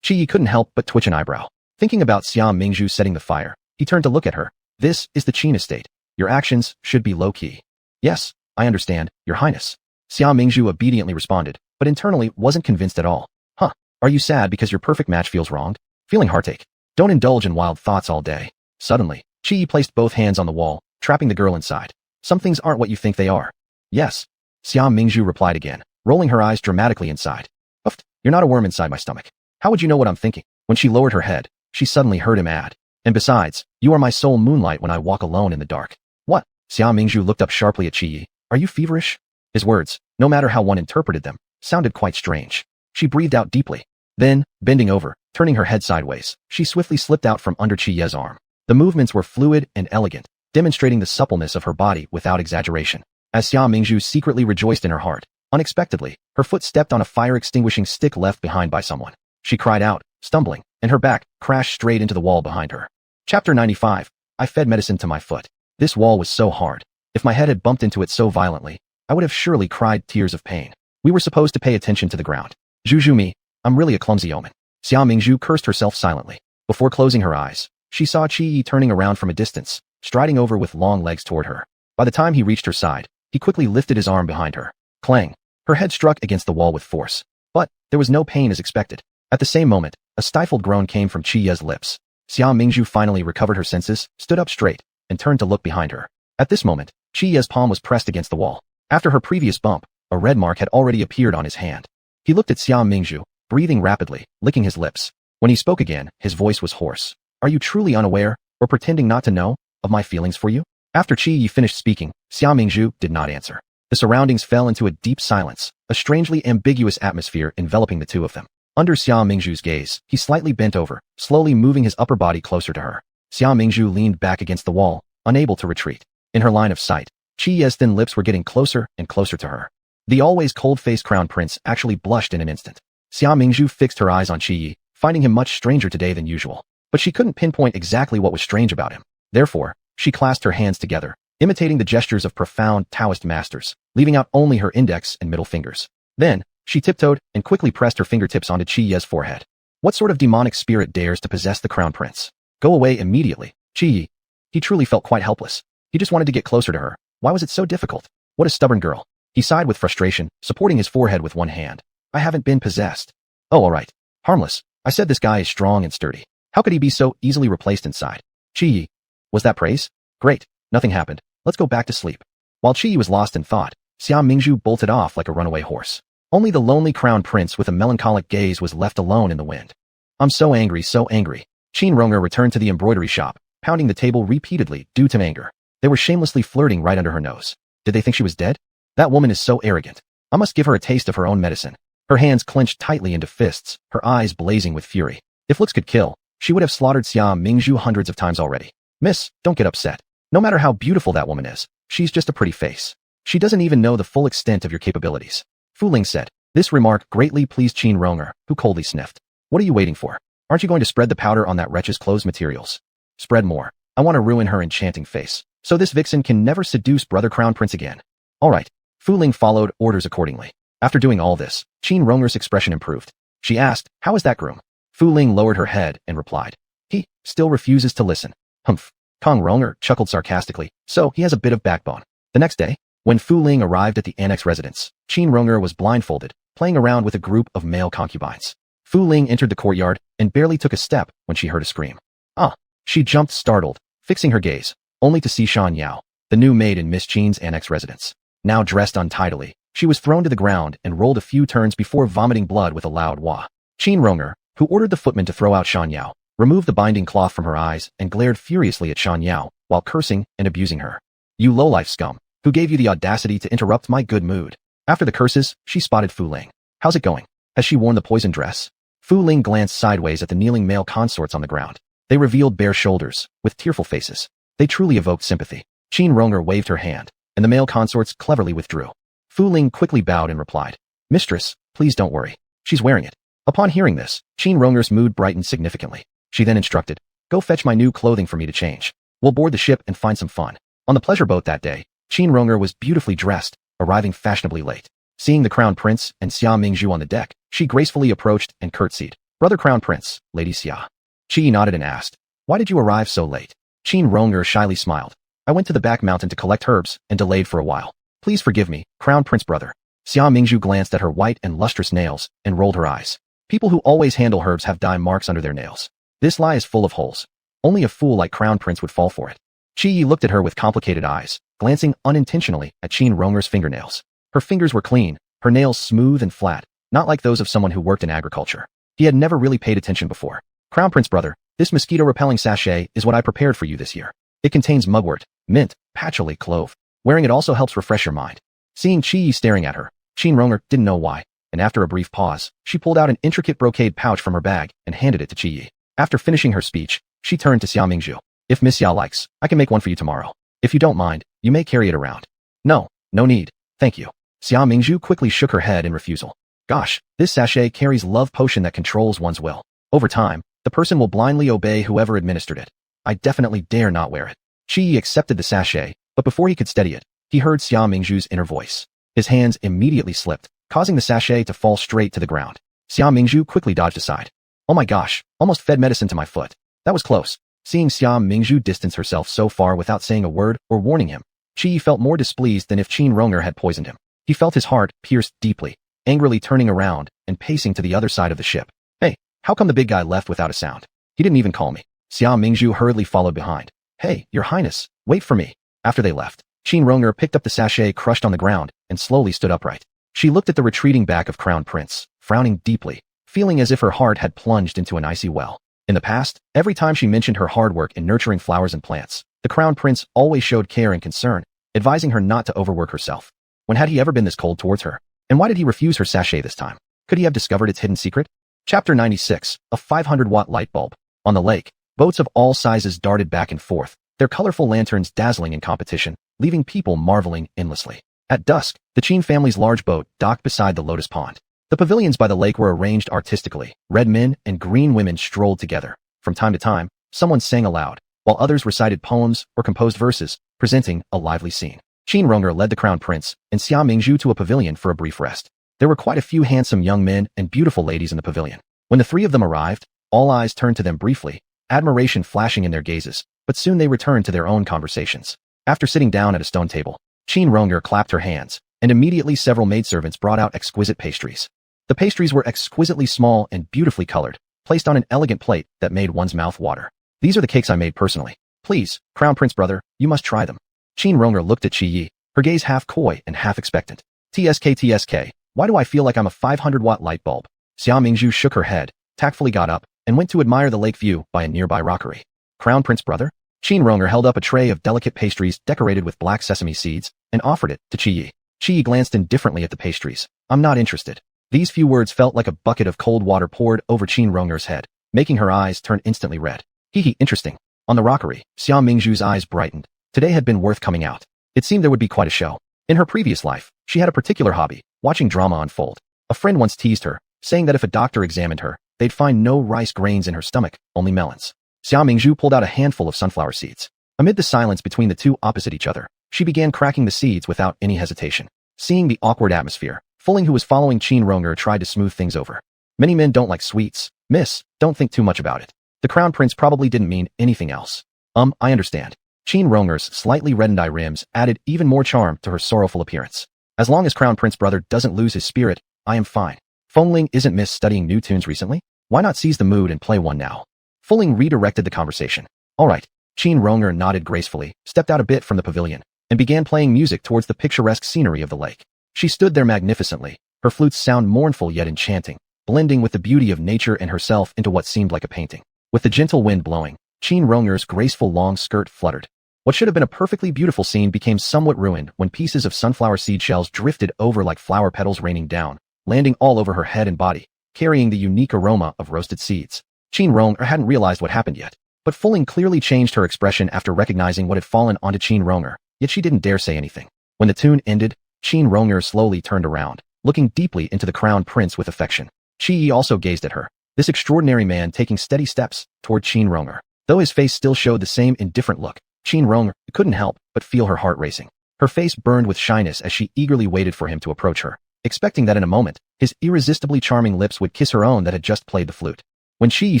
Qi Yi couldn't help but twitch an eyebrow. Thinking about Xia Mingzhu setting the fire, he turned to look at her. This is the Qin estate. Your actions should be low-key. Yes, I understand, Your Highness. Xia Mingzhu obediently responded, but internally wasn't convinced at all. Huh, are you sad because your perfect match feels wronged? Feeling heartache? Don't indulge in wild thoughts all day. Suddenly, Qi Yi placed both hands on the wall, trapping the girl inside. Some things aren't what you think they are. Yes. Xia Mingzhu replied again, rolling her eyes dramatically inside. Uft, you're not a worm inside my stomach. How would you know what I'm thinking? When she lowered her head, she suddenly heard him add. And besides, you are my sole moonlight when I walk alone in the dark. What? Xia Mingzhu looked up sharply at Qi Yi. Are you feverish? His words, no matter how one interpreted them, sounded quite strange. She breathed out deeply. Then, bending over, turning her head sideways, she swiftly slipped out from under Qi Ye's arm. The movements were fluid and elegant, demonstrating the suppleness of her body without exaggeration. As Xia Mingzhu secretly rejoiced in her heart, unexpectedly, her foot stepped on a fire-extinguishing stick left behind by someone. She cried out, stumbling, and her back crashed straight into the wall behind her. Chapter 95. I fed medicine to my foot. This wall was so hard. If my head had bumped into it so violently, I would have surely cried tears of pain. We were supposed to pay attention to the ground. Juju me, I'm really a clumsy omen. Xia Mingzhu cursed herself silently. Before closing her eyes, she saw Qi Yi turning around from a distance, striding over with long legs toward her. By the time he reached her side, he quickly lifted his arm behind her. Clang! Her head struck against the wall with force. But there was no pain as expected. At the same moment, a stifled groan came from Qi Ye's lips. Xia Mingzhu finally recovered her senses, stood up straight, and turned to look behind her. At this moment, Qi Ye's palm was pressed against the wall. After her previous bump, a red mark had already appeared on his hand. He looked at Xia Mingzhu, breathing rapidly, licking his lips. When he spoke again, his voice was hoarse. Are you truly unaware, or pretending not to know, of my feelings for you? After Qi Yi finished speaking, Xia Mingzhu did not answer. The surroundings fell into a deep silence, a strangely ambiguous atmosphere enveloping the two of them. Under Xia Mingzhu's gaze, he slightly bent over, slowly moving his upper body closer to her. Xia Mingzhu leaned back against the wall, unable to retreat. In her line of sight, Qi Ye's thin lips were getting closer and closer to her. The always cold-faced crown prince actually blushed in an instant. Xia Mingzhu fixed her eyes on Qi Yi, finding him much stranger today than usual. But she couldn't pinpoint exactly what was strange about him. Therefore, she clasped her hands together, imitating the gestures of profound Taoist masters, leaving out only her index and middle fingers. Then, she tiptoed and quickly pressed her fingertips onto Qi Ye's forehead. What sort of demonic spirit dares to possess the crown prince? Go away immediately, Qi Yi. He truly felt quite helpless. He just wanted to get closer to her. Why was it so difficult? What a stubborn girl. He sighed with frustration, supporting his forehead with one hand. I haven't been possessed. Oh, all right. Harmless. I said this guy is strong and sturdy. How could he be so easily replaced inside? Qi Yi. Was that praise? Great. Nothing happened. Let's go back to sleep. While Qi Yi was lost in thought, Xia Mingzhu bolted off like a runaway horse. Only the lonely crown prince with a melancholic gaze was left alone in the wind. I'm so angry, so angry. Qin Ronger returned to the embroidery shop, pounding the table repeatedly due to anger. They were shamelessly flirting right under her nose. Did they think she was dead? That woman is so arrogant. I must give her a taste of her own medicine. Her hands clenched tightly into fists, her eyes blazing with fury. If looks could kill, she would have slaughtered Xia Mingzhu hundreds of times already. Miss, don't get upset. No matter how beautiful that woman is, she's just a pretty face. She doesn't even know the full extent of your capabilities. Fu Ling said. This remark greatly pleased Qin Ronger, who coldly sniffed. What are you waiting for? Aren't you going to spread the powder on that wretch's clothes materials? Spread more. I want to ruin her enchanting face, so this vixen can never seduce Brother Crown Prince again. All right. Fu Ling followed orders accordingly. After doing all this, Qin Ronger's expression improved. She asked, how is that groom? Fu Ling lowered her head and replied. He still refuses to listen. Humph. Kong Ronger chuckled sarcastically, so he has a bit of backbone. The next day, When Fu Ling arrived at the annex residence, Qin Rong'er was blindfolded, playing around with a group of male concubines. Fu Ling entered the courtyard and barely took a step when she heard a scream. Ah! She jumped startled, fixing her gaze, only to see Shan Yao, the new maid in Miss Qin's annex residence. Now dressed untidily, she was thrown to the ground and rolled a few turns before vomiting blood with a loud wah. Qin Rong'er, who ordered the footman to throw out Shan Yao, removed the binding cloth from her eyes and glared furiously at Shan Yao while cursing and abusing her. You lowlife scum, who gave you the audacity to interrupt my good mood? After the curses, she spotted Fu Ling. How's it going? Has she worn the poison dress? Fu Ling glanced sideways at the kneeling male consorts on the ground. They revealed bare shoulders, with tearful faces. They truly evoked sympathy. Qin Rong'er waved her hand, and the male consorts cleverly withdrew. Fu Ling quickly bowed and replied, Mistress, please don't worry. She's wearing it. Upon hearing this, Qin Rong'er's mood brightened significantly. She then instructed, Go fetch my new clothing for me to change. We'll board the ship and find some fun. On the pleasure boat that day, Qin Rong'er was beautifully dressed, arriving fashionably late. Seeing the Crown Prince and Xia Mingzhu on the deck, she gracefully approached and curtsied. Brother Crown Prince, Lady Xia. Qi nodded and asked, Why did you arrive so late? Qin Rong'er shyly smiled. I went to the back mountain to collect herbs and delayed for a while. Please forgive me, Crown Prince brother. Xia Mingzhu glanced at her white and lustrous nails and rolled her eyes. People who always handle herbs have dye marks under their nails. This lie is full of holes. Only a fool like Crown Prince would fall for it. Qi looked at her with complicated eyes, glancing unintentionally at Qin Rong'er's fingernails. Her fingers were clean, her nails smooth and flat, not like those of someone who worked in agriculture. He had never really paid attention before. Crown Prince brother, this mosquito-repelling sachet is what I prepared for you this year. It contains mugwort, mint, patchouli, clove. Wearing it also helps refresh your mind. Seeing Qi staring at her, Qin Rong'er didn't know why, and after a brief pause, she pulled out an intricate brocade pouch from her bag and handed it to Qi. After finishing her speech, she turned to Xia Mingzhu. If Miss Xiao likes, I can make one for you tomorrow. If you don't mind, you may carry it around. No need, thank you. Xia Mingzhu quickly shook her head in refusal. Gosh, this sachet carries love potion that controls one's will. Over time, the person will blindly obey whoever administered it. I definitely dare not wear it. Qi accepted the sachet, but before he could steady it, he heard Xia Mingzhu's inner voice. His hands immediately slipped, causing the sachet to fall straight to the ground. Xia Mingzhu quickly dodged aside. Oh my gosh, almost fed medicine to my foot. That was close. Seeing Xia Mingzhu distance herself so far without saying a word or warning him, Qi felt more displeased than if Qin Rong'er had poisoned him. He felt his heart pierced deeply, angrily turning around and pacing to the other side of the ship. Hey, how come the big guy left without a sound? He didn't even call me. Xia Mingzhu hurriedly followed behind. Hey, your highness, wait for me. After they left, Qin Rong'er picked up the sachet crushed on the ground and slowly stood upright. She looked at the retreating back of Crown Prince, frowning deeply, feeling as if her heart had plunged into an icy well. In the past, every time she mentioned her hard work in nurturing flowers and plants, the Crown Prince always showed care and concern, advising her not to overwork herself. When had he ever been this cold towards her? And why did he refuse her sachet this time? Could he have discovered its hidden secret? Chapter 96, a 500-watt light bulb. On the lake, boats of all sizes darted back and forth, their colorful lanterns dazzling in competition, leaving people marveling endlessly. At dusk, the Qin family's large boat docked beside the lotus pond. The pavilions by the lake were arranged artistically. Red men and green women strolled together. From time to time, someone sang aloud, while others recited poems or composed verses, presenting a lively scene. Qin Rong'er led the Crown Prince and Xia Mingzhu to a pavilion for a brief rest. There were quite a few handsome young men and beautiful ladies in the pavilion. When the three of them arrived, all eyes turned to them briefly, admiration flashing in their gazes, but soon they returned to their own conversations. After sitting down at a stone table, Qin Rong'er clapped her hands, and immediately several maidservants brought out exquisite pastries. The pastries were exquisitely small and beautifully colored, placed on an elegant plate that made one's mouth water. These are the cakes I made personally. Please, Crown Prince brother, you must try them. Qin Rong'er looked at Qi Yi, her gaze half coy and half expectant. TSK, why do I feel like I'm a 500-watt light bulb? Xia Mingzhu shook her head, tactfully got up, and went to admire the lake view by a nearby rockery. Crown Prince brother? Qin Rong'er held up a tray of delicate pastries decorated with black sesame seeds and offered it to Qi Yi. Qi Yi glanced indifferently at the pastries. I'm not interested. These few words felt like a bucket of cold water poured over Qin Rong'er's head, making her eyes turn instantly red. Interesting. On the rockery, Xia Mingzhu's eyes brightened. Today had been worth coming out. It seemed there would be quite a show. In her previous life, she had a particular hobby, watching drama unfold. A friend once teased her, saying that if a doctor examined her, they'd find no rice grains in her stomach, only melons. Xia Mingzhu pulled out a handful of sunflower seeds. Amid the silence between the two opposite each other, she began cracking the seeds without any hesitation. Seeing the awkward atmosphere, Fu Ling, who was following Qin Rong'er, tried to smooth things over. Many men don't like sweets. Miss, don't think too much about it. The Crown Prince probably didn't mean anything else. I understand. Qin Ronger's slightly reddened eye rims added even more charm to her sorrowful appearance. As long as Crown Prince brother doesn't lose his spirit, I am fine. Fengling isn't miss studying new tunes recently? Why not seize the mood and play one now? Fengling redirected the conversation. Alright. Qin Ronger nodded gracefully, stepped out a bit from the pavilion, and began playing music towards the picturesque scenery of the lake. She stood there magnificently, her flute's sound mournful yet enchanting, blending with the beauty of nature and herself into what seemed like a painting. With the gentle wind blowing, Qin Ronger's graceful long skirt fluttered. What should have been a perfectly beautiful scene became somewhat ruined when pieces of sunflower seed shells drifted over like flower petals raining down, landing all over her head and body, carrying the unique aroma of roasted seeds. Qin Ronger hadn't realized what happened yet, but Fengling clearly changed her expression after recognizing what had fallen onto Qin Ronger, yet she didn't dare say anything. When the tune ended, Qin Ronger slowly turned around, looking deeply into the crown prince with affection. Qi also gazed at her, this extraordinary man taking steady steps toward Qin Ronger. Though his face still showed the same indifferent look, Qin Ronger couldn't help but feel her heart racing. Her face burned with shyness as she eagerly waited for him to approach her, expecting that in a moment, his irresistibly charming lips would kiss her own that had just played the flute. When Qi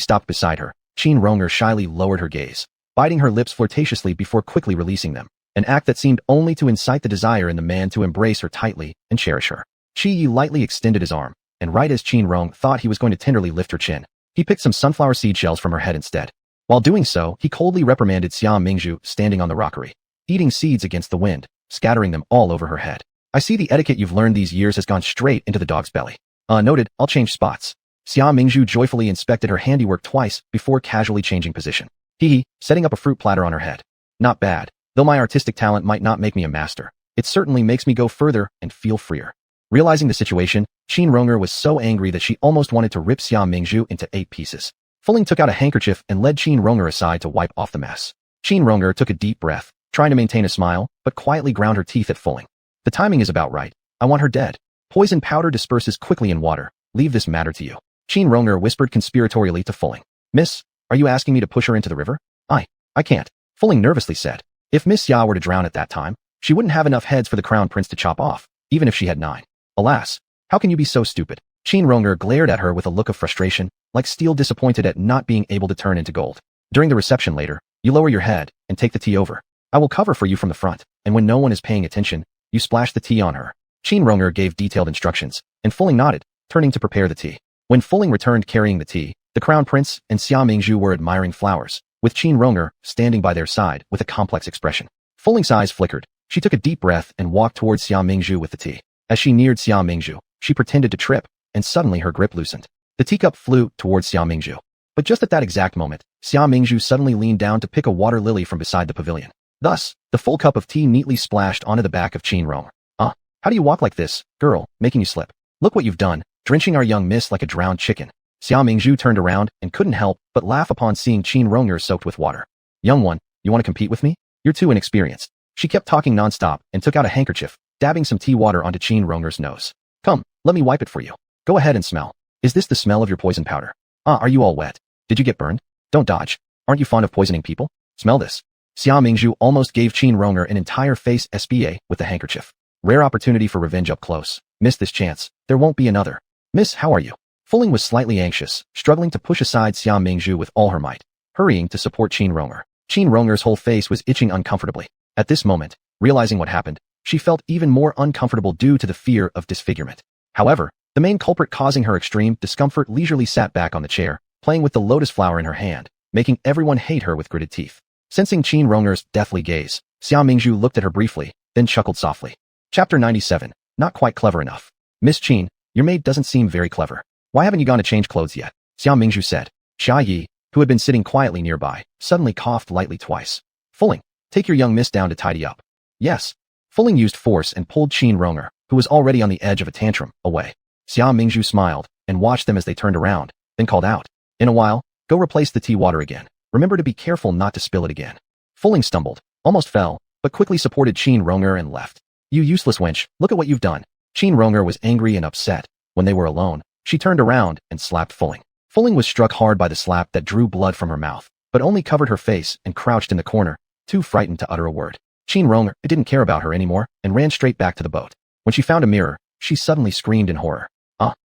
stopped beside her, Qin Ronger shyly lowered her gaze, biting her lips flirtatiously before quickly releasing them, an act that seemed only to incite the desire in the man to embrace her tightly and cherish her. Qi lightly extended his arm, and right as Qin Rong thought he was going to tenderly lift her chin, he picked some sunflower seed shells from her head instead. While doing so, he coldly reprimanded Xia Mingzhu standing on the rockery, eating seeds against the wind, scattering them all over her head. I see the etiquette you've learned these years has gone straight into the dog's belly. Noted, I'll change spots. Xia Mingzhu joyfully inspected her handiwork twice before casually changing position. Hee, setting up a fruit platter on her head. Not bad. Though my artistic talent might not make me a master, it certainly makes me go further and feel freer. Realizing the situation, Qin Ronger was so angry that she almost wanted to rip Xia Mingzhu into 8 pieces. Fengling took out a handkerchief and led Qin Ronger aside to wipe off the mess. Qin Ronger took a deep breath, trying to maintain a smile, but quietly ground her teeth at Fengling. The timing is about right. I want her dead. Poison powder disperses quickly in water. Leave this matter to you. Qin Ronger whispered conspiratorially to Fengling. Miss, are you asking me to push her into the river? I can't. Fengling nervously said. If Miss Xia were to drown at that time, she wouldn't have enough heads for the crown prince to chop off, even if she had 9. Alas, how can you be so stupid? Qin Ronger glared at her with a look of frustration, like steel disappointed at not being able to turn into gold. During the reception later, you lower your head and take the tea over. I will cover for you from the front, and when no one is paying attention, you splash the tea on her. Qin Ronger gave detailed instructions, and Fengling nodded, turning to prepare the tea. When Fengling returned carrying the tea, the crown prince and Xia Mingzhu were admiring flowers, with Qin Ronger standing by their side with a complex expression. Fengling's eyes flickered. She took a deep breath and walked towards Xia Mingzhu with the tea. As she neared Xia Mingzhu, she pretended to trip, and suddenly her grip loosened. The teacup flew towards Xia Mingzhu. But just at that exact moment, Xia Mingzhu suddenly leaned down to pick a water lily from beside the pavilion. Thus, the full cup of tea neatly splashed onto the back of Qin Ronger. How do you walk like this, girl, making you slip? Look what you've done, drenching our young miss like a drowned chicken. Xia Mingzhu turned around and couldn't help but laugh upon seeing Qin Ronger soaked with water. Young one, you want to compete with me? You're too inexperienced. She kept talking nonstop and took out a handkerchief, dabbing some tea water onto Qin Ronger's nose. Come, let me wipe it for you. Go ahead and smell. Is this the smell of your poison powder? Are you all wet? Did you get burned? Don't dodge. Aren't you fond of poisoning people? Smell this. Xia Mingzhu almost gave Qin Ronger an entire face SBA with the handkerchief. Rare opportunity for revenge up close. Miss this chance. There won't be another. Miss, how are you? Fengling was slightly anxious, struggling to push aside Xia Mingzhu with all her might, hurrying to support Qin Ronger. Qin Ronger's whole face was itching uncomfortably. At this moment, realizing what happened, she felt even more uncomfortable due to the fear of disfigurement. However, the main culprit causing her extreme discomfort leisurely sat back on the chair, playing with the lotus flower in her hand, making everyone hate her with gritted teeth. Sensing Qin Ronger's deathly gaze, Xia Mingzhu looked at her briefly, then chuckled softly. Chapter 97. Not quite clever enough. Miss Qin, your maid doesn't seem very clever. Why haven't you gone to change clothes yet? Xia Mingzhu said. Xia Yi, who had been sitting quietly nearby, suddenly coughed lightly twice. Fengling, take your young miss down to tidy up. Yes. Fengling used force and pulled Qin Ronger, who was already on the edge of a tantrum, away. Xia Mingzhu smiled and watched them as they turned around, then called out. In a while, go replace the tea water again. Remember to be careful not to spill it again. Fengling stumbled, almost fell, but quickly supported Qin Ronger and left. You useless wench, look at what you've done. Qin Ronger was angry and upset. When they were alone, she turned around and slapped Fengling. Fengling was struck hard by the slap that drew blood from her mouth, but only covered her face and crouched in the corner, too frightened to utter a word. Qin Ronger didn't care about her anymore and ran straight back to the boat. When she found a mirror, she suddenly screamed in horror.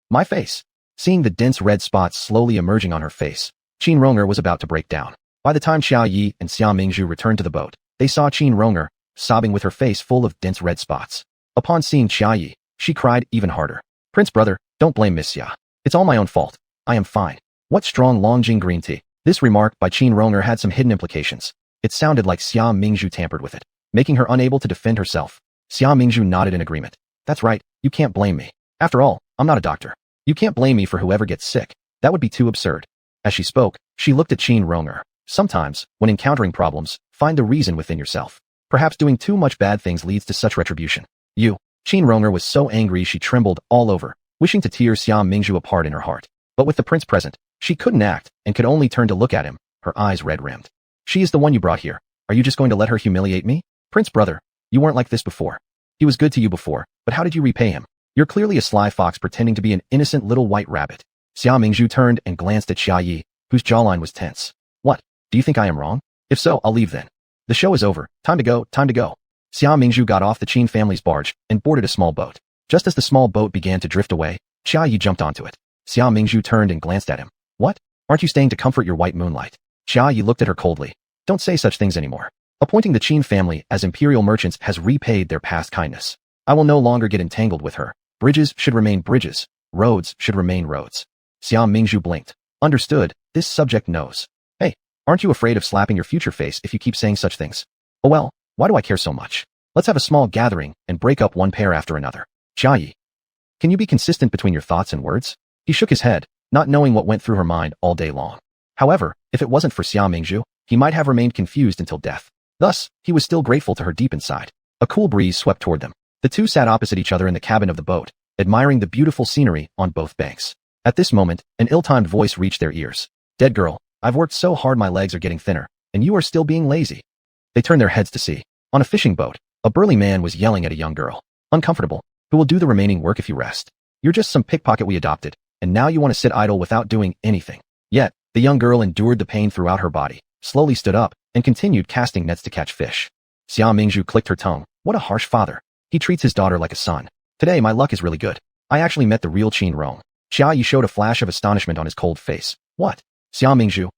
My face. Seeing the dense red spots slowly emerging on her face, Qin Ronger was about to break down. By the time Xia Yi and Xia Mingzhu returned to the boat, They saw Qin Ronger, sobbing with her face full of dense red spots. Upon seeing Qiayi, she cried even harder. Prince brother, don't blame Miss Xia. It's all my own fault. I am fine. What strong Longjing green tea? This remark by Qin Ronger had some hidden implications. It sounded like Xia Mingzhu tampered with it, making her unable to defend herself. Xia Mingzhu nodded in agreement. That's right, you can't blame me. After all, I'm not a doctor. You can't blame me for whoever gets sick. That would be too absurd. As she spoke, she looked at Qin Ronger. Sometimes, when encountering problems, find the reason within yourself. Perhaps doing too much bad things leads to such retribution. Qin Ronger was so angry she trembled all over, wishing to tear Xia Mingzhu apart in her heart. But with the prince present, she couldn't act and could only turn to look at him, her eyes red-rimmed. She is the one you brought here. Are you just going to let her humiliate me? Prince brother, you weren't like this before. He was good to you before, but how did you repay him? You're clearly a sly fox pretending to be an innocent little white rabbit. Xia Mingzhu turned and glanced at Qiayi, whose jawline was tense. What? Do you think I am wrong? If so, I'll leave then. The show is over. Time to go, time to go. Xia Mingzhu got off the Qin family's barge and boarded a small boat. Just as the small boat began to drift away, Qiayi jumped onto it. Xia Mingzhu turned and glanced at him. What? Aren't you staying to comfort your white moonlight? Qiayi looked at her coldly. Don't say such things anymore. Appointing the Qin family as imperial merchants has repaid their past kindness. I will no longer get entangled with her. Bridges should remain bridges. Roads should remain roads. Xia Mingzhu blinked. Understood, this subject knows. Hey, aren't you afraid of slapping your future face if you keep saying such things? Oh well, why do I care so much? Let's have a small gathering and break up one pair after another. Qiayi, can you be consistent between your thoughts and words? He shook his head, not knowing what went through her mind all day long. However, if it wasn't for Xia Mingzhu, he might have remained confused until death. Thus, he was still grateful to her deep inside. A cool breeze swept toward them. The two sat opposite each other in the cabin of the boat, admiring the beautiful scenery on both banks. At this moment, an ill-timed voice reached their ears. Dead girl, I've worked so hard my legs are getting thinner, and you are still being lazy. They turned their heads to see. On a fishing boat, a burly man was yelling at a young girl. Uncomfortable. Who will do the remaining work if you rest? You're just some pickpocket we adopted, and now you want to sit idle without doing anything. Yet, the young girl endured the pain throughout her body, slowly stood up, and continued casting nets to catch fish. Xia Mingzhu clicked her tongue. What a harsh father. He treats his daughter like a son. Today my luck is really good. I actually met the real Qin Rong. Qiayi showed a flash of astonishment on his cold face. What? Xia Mingzhu, ?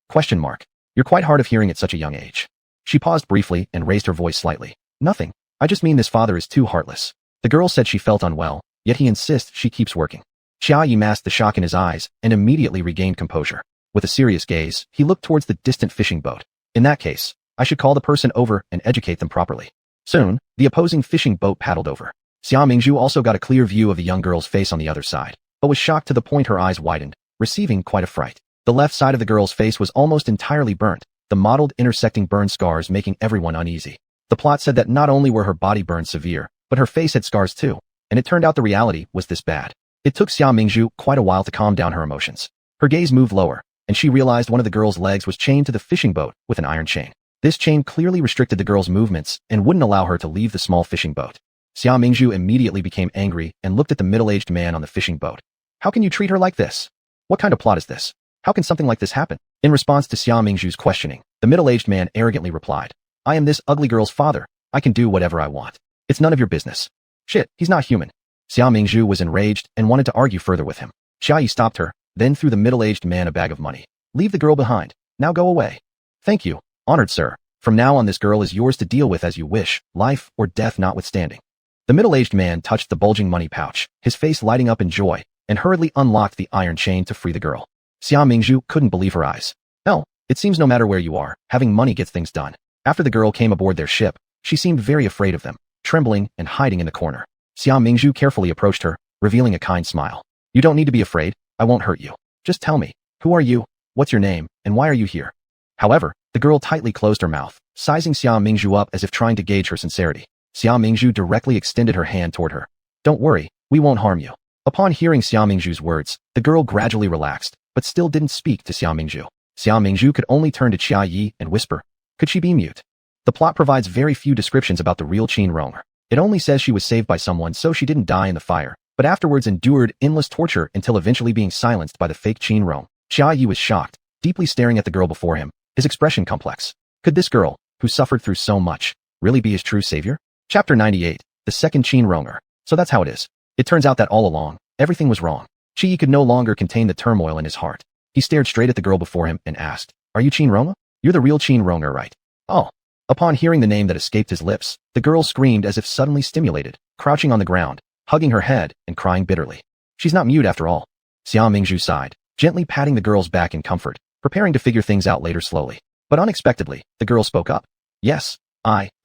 You're quite hard of hearing at such a young age. She paused briefly and raised her voice slightly. Nothing. I just mean this father is too heartless. The girl said she felt unwell, yet he insists she keeps working. Qiayi masked the shock in his eyes and immediately regained composure. With a serious gaze, he looked towards the distant fishing boat. In that case, I should call the person over and educate them properly. Soon, the opposing fishing boat paddled over. Xia Mingzhu also got a clear view of the young girl's face on the other side, but was shocked to the point her eyes widened, receiving quite a fright. The left side of the girl's face was almost entirely burnt, the mottled intersecting burn scars making everyone uneasy. The plot said that not only were her body burned severe, but her face had scars too, and it turned out the reality was this bad. It took Xia Mingzhu quite a while to calm down her emotions. Her gaze moved lower, and she realized one of the girl's legs was chained to the fishing boat with an iron chain. This chain clearly restricted the girl's movements and wouldn't allow her to leave the small fishing boat. Xia Mingzhu immediately became angry and looked at the middle-aged man on the fishing boat. How can you treat her like this? What kind of plot is this? How can something like this happen? In response to Xia Mingzhu's questioning, the middle-aged man arrogantly replied, I am this ugly girl's father. I can do whatever I want. It's none of your business. Shit, he's not human. Xia Mingzhu was enraged and wanted to argue further with him. Qiayi stopped her, then threw the middle-aged man a bag of money. Leave the girl behind. Now go away. Thank you, honored sir. From now on this girl is yours to deal with as you wish, life or death notwithstanding. The middle-aged man touched the bulging money pouch, his face lighting up in joy, and hurriedly unlocked the iron chain to free the girl. Xia Mingzhu couldn't believe her eyes. Hell, it seems no matter where you are, having money gets things done. After the girl came aboard their ship, she seemed very afraid of them, trembling and hiding in the corner. Xia Mingzhu carefully approached her, revealing a kind smile. You don't need to be afraid, I won't hurt you. Just tell me, who are you, what's your name, and why are you here? However, the girl tightly closed her mouth, sizing Xia Mingzhu up as if trying to gauge her sincerity. Xia Mingzhu directly extended her hand toward her. Don't worry, we won't harm you. Upon hearing Xia Mingzhu's words, the girl gradually relaxed, but still didn't speak to Xia Mingzhu. Xia Mingzhu could only turn to Qiayi and whisper. Could she be mute? The plot provides very few descriptions about the real Qin Rong. It only says she was saved by someone so she didn't die in the fire, but afterwards endured endless torture until eventually being silenced by the fake Qin Rong. Qiayi was shocked, deeply staring at the girl before him, his expression complex. Could this girl, who suffered through so much, really be his true savior? Chapter 98, the second Qin Ronger. So that's how it is. It turns out that all along, everything was wrong. Qiyi could no longer contain the turmoil in his heart. He stared straight at the girl before him and asked, Are you Qin Ronger? You're the real Qin Ronger, right? Oh. Upon hearing the name that escaped his lips, the girl screamed as if suddenly stimulated, crouching on the ground, hugging her head, and crying bitterly. She's not mute after all. Xia Mingzhu sighed, gently patting the girl's back in comfort, preparing to figure things out later slowly. But unexpectedly, the girl spoke up. Yes,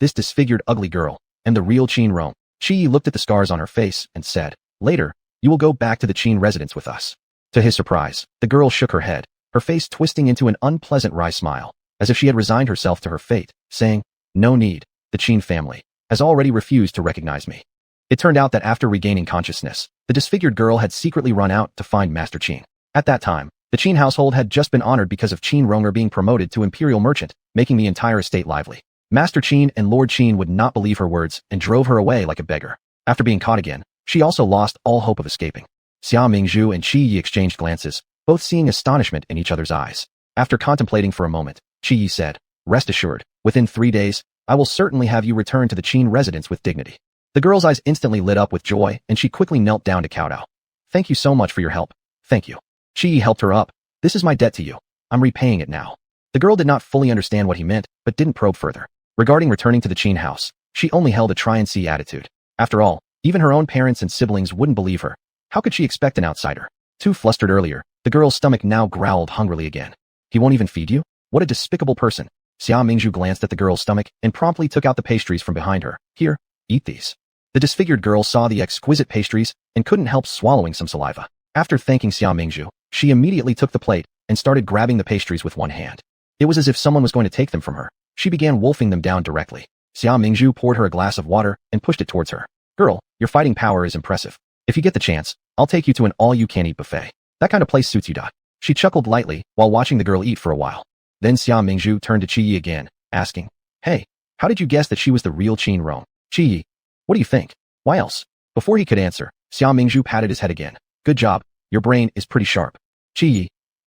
this disfigured ugly girl, am the real Qin Rong. Qi looked at the scars on her face and said, later, you will go back to the Qin residence with us. To his surprise, the girl shook her head, her face twisting into an unpleasant wry smile, as if she had resigned herself to her fate, saying, no need, the Qin family has already refused to recognize me. It turned out that after regaining consciousness, the disfigured girl had secretly run out to find Master Qin. At that time, the Qin household had just been honored because of Qin Ronger being promoted to imperial merchant, making the entire estate lively. Master Qin and Lord Qin would not believe her words and drove her away like a beggar. After being caught again, she also lost all hope of escaping. Xia Mingzhu and Qi Yi exchanged glances, both seeing astonishment in each other's eyes. After contemplating for a moment, Qi Yi said, rest assured, within 3 days, I will certainly have you return to the Qin residence with dignity. The girl's eyes instantly lit up with joy, and she quickly knelt down to kowtow. Thank you so much for your help. Thank you. Qi Yi helped her up. This is my debt to you. I'm repaying it now. The girl did not fully understand what he meant, but didn't probe further. Regarding returning to the Qin house, she only held a try-and-see attitude. After all, even her own parents and siblings wouldn't believe her. How could she expect an outsider? Too flustered earlier, the girl's stomach now growled hungrily again. He won't even feed you? What a despicable person. Xia Mingzhu glanced at the girl's stomach and promptly took out the pastries from behind her. Here, eat these. The disfigured girl saw the exquisite pastries and couldn't help swallowing some saliva. After thanking Xia Mingzhu, she immediately took the plate and started grabbing the pastries with one hand. It was as if someone was going to take them from her. She began wolfing them down directly. Xia Mingzhu poured her a glass of water and pushed it towards her. Girl, your fighting power is impressive. If you get the chance, I'll take you to an all-you-can-eat buffet. That kind of place suits you. She chuckled lightly while watching the girl eat for a while. Then Xia Mingzhu turned to Qi Yi again, asking, hey, how did you guess that she was the real Qin Rong? Qi Yi, what do you think? Why else? Before he could answer, Xia Mingzhu patted his head again. Good job, your brain is pretty sharp. Qi Yi,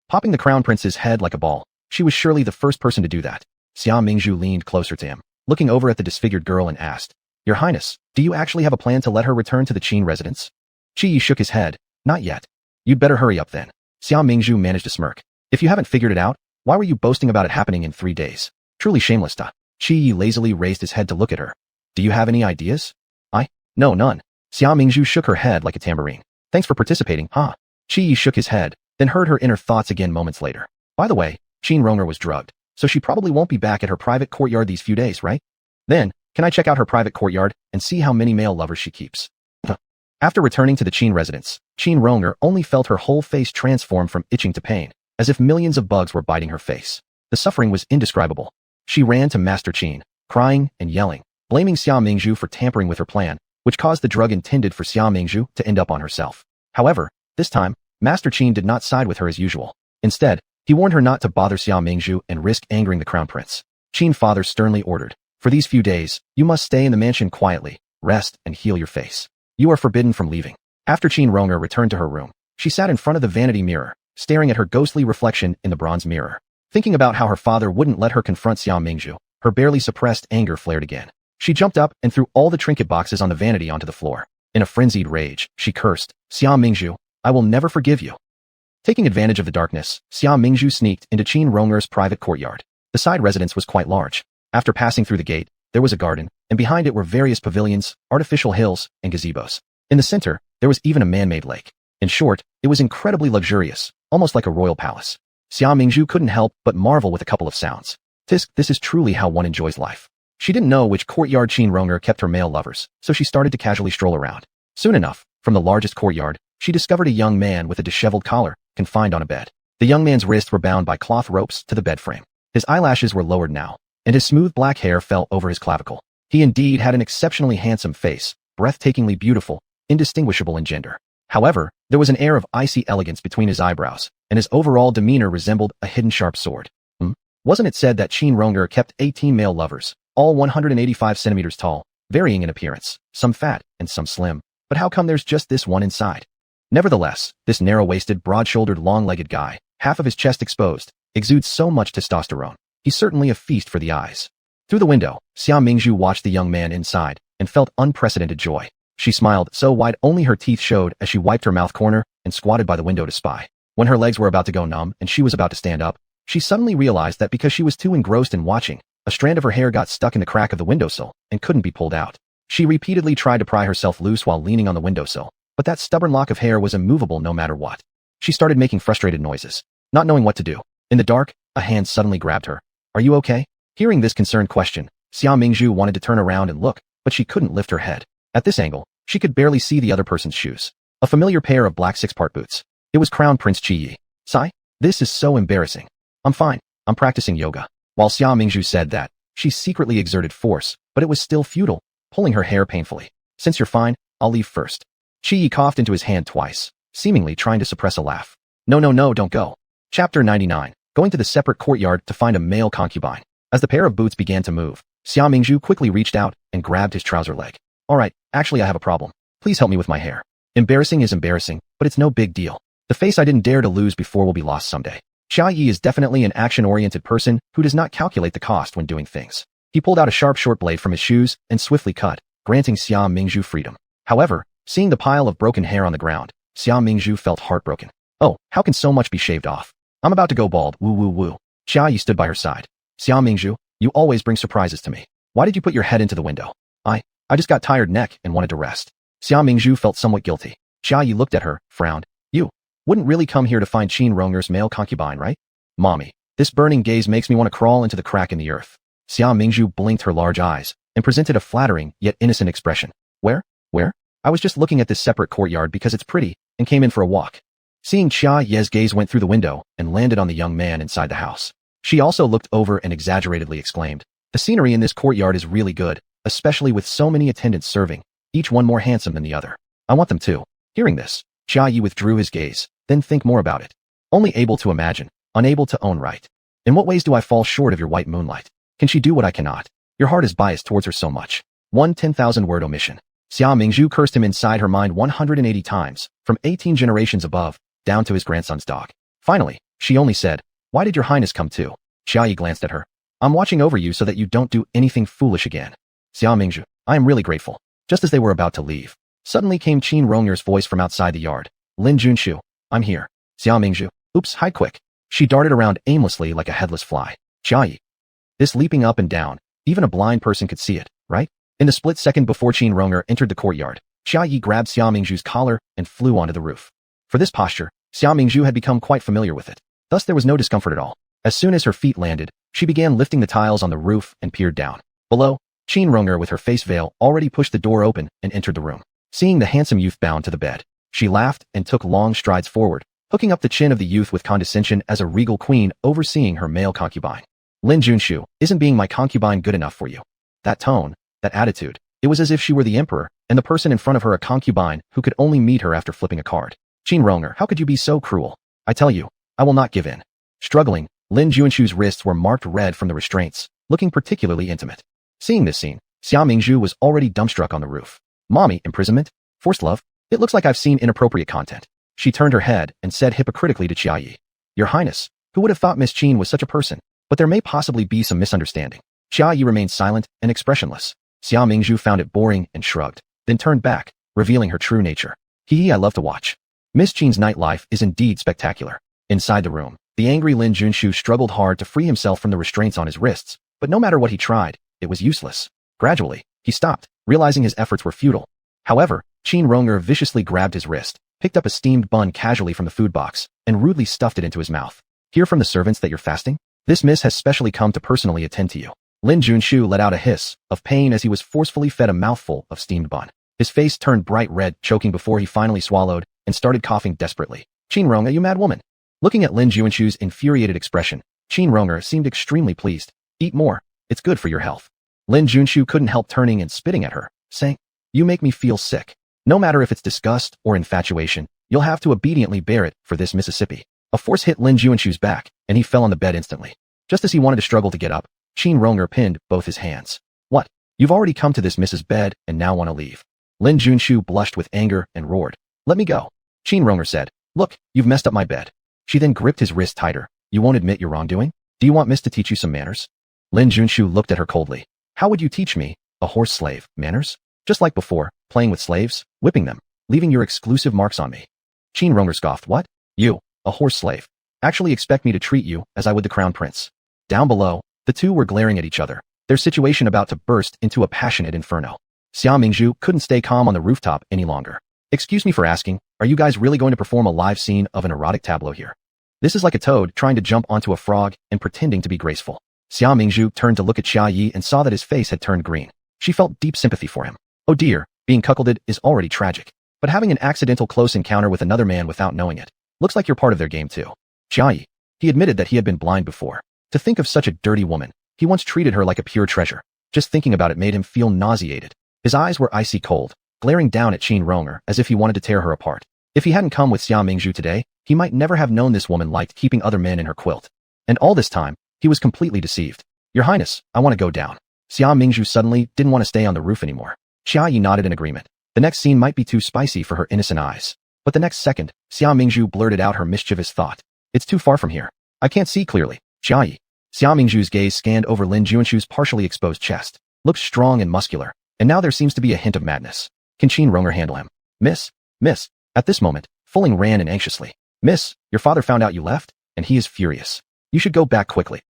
popping the crown prince's head like a ball. She was surely the first person to do that. Xia Mingzhu leaned closer to him, looking over at the disfigured girl and asked, Your Highness, do you actually have a plan to let her return to the Qin residence? Qi Yi shook his head. Not yet. You'd better hurry up then. Xia Mingzhu managed a smirk. If you haven't figured it out, why were you boasting about it happening in 3 days? Truly shameless. Qi Yi lazily raised his head to look at her. Do you have any ideas? No, none. Xia Mingzhu shook her head like a tambourine. Thanks for participating, huh? Qi Yi shook his head, then heard her inner thoughts again moments later. By the way, Qin Ronger was drugged, so she probably won't be back at her private courtyard these few days, right? Then, can I check out her private courtyard and see how many male lovers she keeps? After returning to the Qin residence, Qin Ronger only felt her whole face transform from itching to pain, as if millions of bugs were biting her face. The suffering was indescribable. She ran to Master Qin, crying and yelling, blaming Xia Mingzhu for tampering with her plan, which caused the drug intended for Xia Mingzhu to end up on herself. However, this time, Master Qin did not side with her as usual. Instead, he warned her not to bother Xia Mingzhu and risk angering the crown prince. Qin father sternly ordered, for these few days, you must stay in the mansion quietly, rest and heal your face. You are forbidden from leaving. After Qin Ronger returned to her room, she sat in front of the vanity mirror, staring at her ghostly reflection in the bronze mirror. Thinking about how her father wouldn't let her confront Xia Mingzhu, her barely suppressed anger flared again. She jumped up and threw all the trinket boxes on the vanity onto the floor. In a frenzied rage, she cursed, Xia Mingzhu, I will never forgive you. Taking advantage of the darkness, Xia Mingzhu sneaked into Qin Ronger's private courtyard. The side residence was quite large. After passing through the gate, there was a garden, and behind it were various pavilions, artificial hills, and gazebos. In the center, there was even a man-made lake. In short, it was incredibly luxurious, almost like a royal palace. Xia Mingzhu couldn't help but marvel with a couple of sounds. This is truly how one enjoys life. She didn't know which courtyard Qin Ronger kept her male lovers, so she started to casually stroll around. Soon enough, from the largest courtyard, she discovered a young man with a disheveled collar, confined on a bed. The young man's wrists were bound by cloth ropes to the bed frame. His eyelashes were lowered now, and his smooth black hair fell over his clavicle. He indeed had an exceptionally handsome face, breathtakingly beautiful, indistinguishable in gender. However, there was an air of icy elegance between his eyebrows, and his overall demeanor resembled a hidden sharp sword. Wasn't it said that Qin Ronger kept 18 male lovers, all 185 centimeters tall, varying in appearance, some fat and some slim? But how come there's just this one inside? Nevertheless, this narrow-waisted, broad-shouldered, long-legged guy, half of his chest exposed, exudes so much testosterone. He's certainly a feast for the eyes. Through the window, Xia Mingzhu watched the young man inside and felt unprecedented joy. She smiled so wide only her teeth showed as she wiped her mouth corner and squatted by the window to spy. When her legs were about to go numb and she was about to stand up, she suddenly realized that because she was too engrossed in watching, A strand of her hair got stuck in the crack of the windowsill and couldn't be pulled out. She repeatedly tried to pry herself loose while leaning on the windowsill, but that stubborn lock of hair was immovable no matter what. She started making frustrated noises, not knowing what to do. In the dark, a hand suddenly grabbed her. "Are you okay?" Hearing this concerned question, Xia Mingzhu wanted to turn around and look, but she couldn't lift her head. At this angle, she could barely see the other person's shoes. A familiar pair of black six-part boots. It was Crown Prince Qi. "Sai? This is so embarrassing. I'm fine. I'm practicing yoga." While Xia Mingzhu said that, she secretly exerted force, but it was still futile, pulling her hair painfully. "Since you're fine, I'll leave first." Qi coughed into his hand twice, seemingly trying to suppress a laugh. No, don't go." Chapter 99. Going to the separate courtyard to find a male concubine. As the pair of boots began to move, Xia Mingzhu quickly reached out and grabbed his trouser leg. "All right, actually I have a problem. Please help me with my hair. Embarrassing is embarrassing, but it's no big deal. The face I didn't dare to lose before will be lost someday." Xia Yi is definitely an action-oriented person who does not calculate the cost when doing things. He pulled out a sharp short blade from his shoes and swiftly cut, granting Xia Mingzhu freedom. However, seeing the pile of broken hair on the ground, Xia Mingzhu felt heartbroken. "Oh, how can so much be shaved off? I'm about to go bald, woo woo woo." Xia Yi stood by her side. "Xia Mingzhu, you always bring surprises to me. Why did you put your head into the window?" I just got tired neck and wanted to rest." Xia Mingzhu felt somewhat guilty. Xia Yi looked at her, frowned. "You wouldn't really come here to find Qin Ronger's male concubine, right?" "Mommy, this burning gaze makes me want to crawl into the crack in the earth." Xia Mingzhu blinked her large eyes and presented a flattering yet innocent expression. Where? I was just looking at this separate courtyard because it's pretty and came in for a walk." Seeing Xia Ye's gaze went through the window and landed on the young man inside the house. She also looked over and exaggeratedly exclaimed, "The scenery in this courtyard is really good, especially with so many attendants serving, each one more handsome than the other. I want them too." Hearing this, Xia Yi withdrew his gaze, then think more about it. "Only able to imagine, unable to own right. In what ways do I fall short of your white moonlight? Can she do what I cannot? Your heart is biased towards her so much." 10,000-word omission. Xia Mingzhu cursed him inside her mind 180 times, from 18 generations above, down to his grandson's dog. Finally, she only said, "Why did your highness come too?" Xia Yi glanced at her. "I'm watching over you so that you don't do anything foolish again." "Xia Mingzhu, I am really grateful." Just as they were about to leave, suddenly came Qin Ronger's voice from outside the yard. "Lin Junshu, I'm here." Xia Mingzhu, "Oops, hide quick." She darted around aimlessly like a headless fly. Xia Yi. This leaping up and down, even a blind person could see it, right? In the split second before Qin Ronger entered the courtyard, Xia Yi grabbed Xia Mingzhu's collar and flew onto the roof. For this posture, Xia Mingzhu had become quite familiar with it. Thus there was no discomfort at all. As soon as her feet landed, she began lifting the tiles on the roof and peered down. Below, Qin Ronger with her face veil already pushed the door open and entered the room. Seeing the handsome youth bound to the bed, she laughed and took long strides forward, hooking up the chin of the youth with condescension as a regal queen overseeing her male concubine. "Lin Junshu, isn't being my concubine good enough for you?" That tone, that attitude, it was as if she were the emperor, and the person in front of her a concubine who could only meet her after flipping a card. "Qin Ronger, how could you be so cruel? I tell you, I will not give in." Struggling, Lin Junshu's wrists were marked red from the restraints, looking particularly intimate. Seeing this scene, Xia Mingzhu was already dumbstruck on the roof. "Mommy, imprisonment? Forced love? It looks like I've seen inappropriate content." She turned her head and said hypocritically to Xia Yi, "Your Highness, who would have thought Miss Qin was such a person? But there may possibly be some misunderstanding." Xia Yi remained silent and expressionless. Xia Mingzhu found it boring and shrugged, then turned back, revealing her true nature. I love to watch. Miss Qin's nightlife is indeed spectacular." Inside the room, the angry Lin Junshu struggled hard to free himself from the restraints on his wrists, but no matter what he tried, it was useless. Gradually, he stopped, realizing his efforts were futile. However, Qin Ronger viciously grabbed his wrist, picked up a steamed bun casually from the food box, and rudely stuffed it into his mouth. "Hear from the servants that you're fasting? This miss has specially come to personally attend to you." Lin Junshu let out a hiss of pain as he was forcefully fed a mouthful of steamed bun. His face turned bright red, choking before he finally swallowed and started coughing desperately. "Qin Ronger, you mad woman." Looking at Lin Junshu's infuriated expression, Qin Ronger seemed extremely pleased. "Eat more. It's good for your health." Lin Junshu couldn't help turning and spitting at her, saying, "You make me feel sick. No matter if it's disgust or infatuation, you'll have to obediently bear it for this Mississippi." A force hit Lin Junshu's back, and he fell on the bed instantly. Just as he wanted to struggle to get up, Qin Ronger pinned both his hands. "What? You've already come to this Mrs. Bed and now want to leave?" Lin Junshu blushed with anger and roared, "Let me go." Qin Ronger said, "Look, you've messed up my bed." She then gripped his wrist tighter. "You won't admit your wrongdoing? Do you want Miss to teach you some manners?" Lin Junshu looked at her coldly. "How would you teach me, a horse slave, manners? Just like before, playing with slaves, whipping them, leaving your exclusive marks on me." Qin Ronger scoffed. "What? You, a horse slave, actually expect me to treat you as I would the crown prince?" Down below, The two were glaring at each other, their situation about to burst into a passionate inferno. Xia Mingzhu couldn't stay calm on the rooftop any longer. Excuse me for asking, are you guys really going to perform a live scene of an erotic tableau here? This is like a toad trying to jump onto a frog and pretending to be graceful. Xia Mingzhu turned to look at Xia Yi and saw that his face had turned green. She felt deep sympathy for him. Oh dear, being cuckolded is already tragic. But having an accidental close encounter with another man without knowing it, looks like you're part of their game too. Xia Yi. He admitted that he had been blind before. To think of such a dirty woman, he once treated her like a pure treasure. Just thinking about it made him feel nauseated. His eyes were icy cold, glaring down at Qin Ronger as if he wanted to tear her apart. If he hadn't come with Xia Mingzhu today, he might never have known this woman liked keeping other men in her quilt. And all this time, he was completely deceived. Your Highness, I want to go down. Xia Mingzhu suddenly didn't want to stay on the roof anymore. Xia Yi nodded in agreement. The next scene might be too spicy for her innocent eyes. But the next second, Xia Mingzhu blurted out her mischievous thought. It's too far from here. I can't see clearly. Xia Yi. Xia Mingzhu's gaze scanned over Lin Junshu's partially exposed chest. Looks strong and muscular, and now there seems to be a hint of madness. Can Qin Ronger handle him? Miss? At this moment, Fuling ran in anxiously. Miss, your father found out you left, and he is furious. You should go back quickly.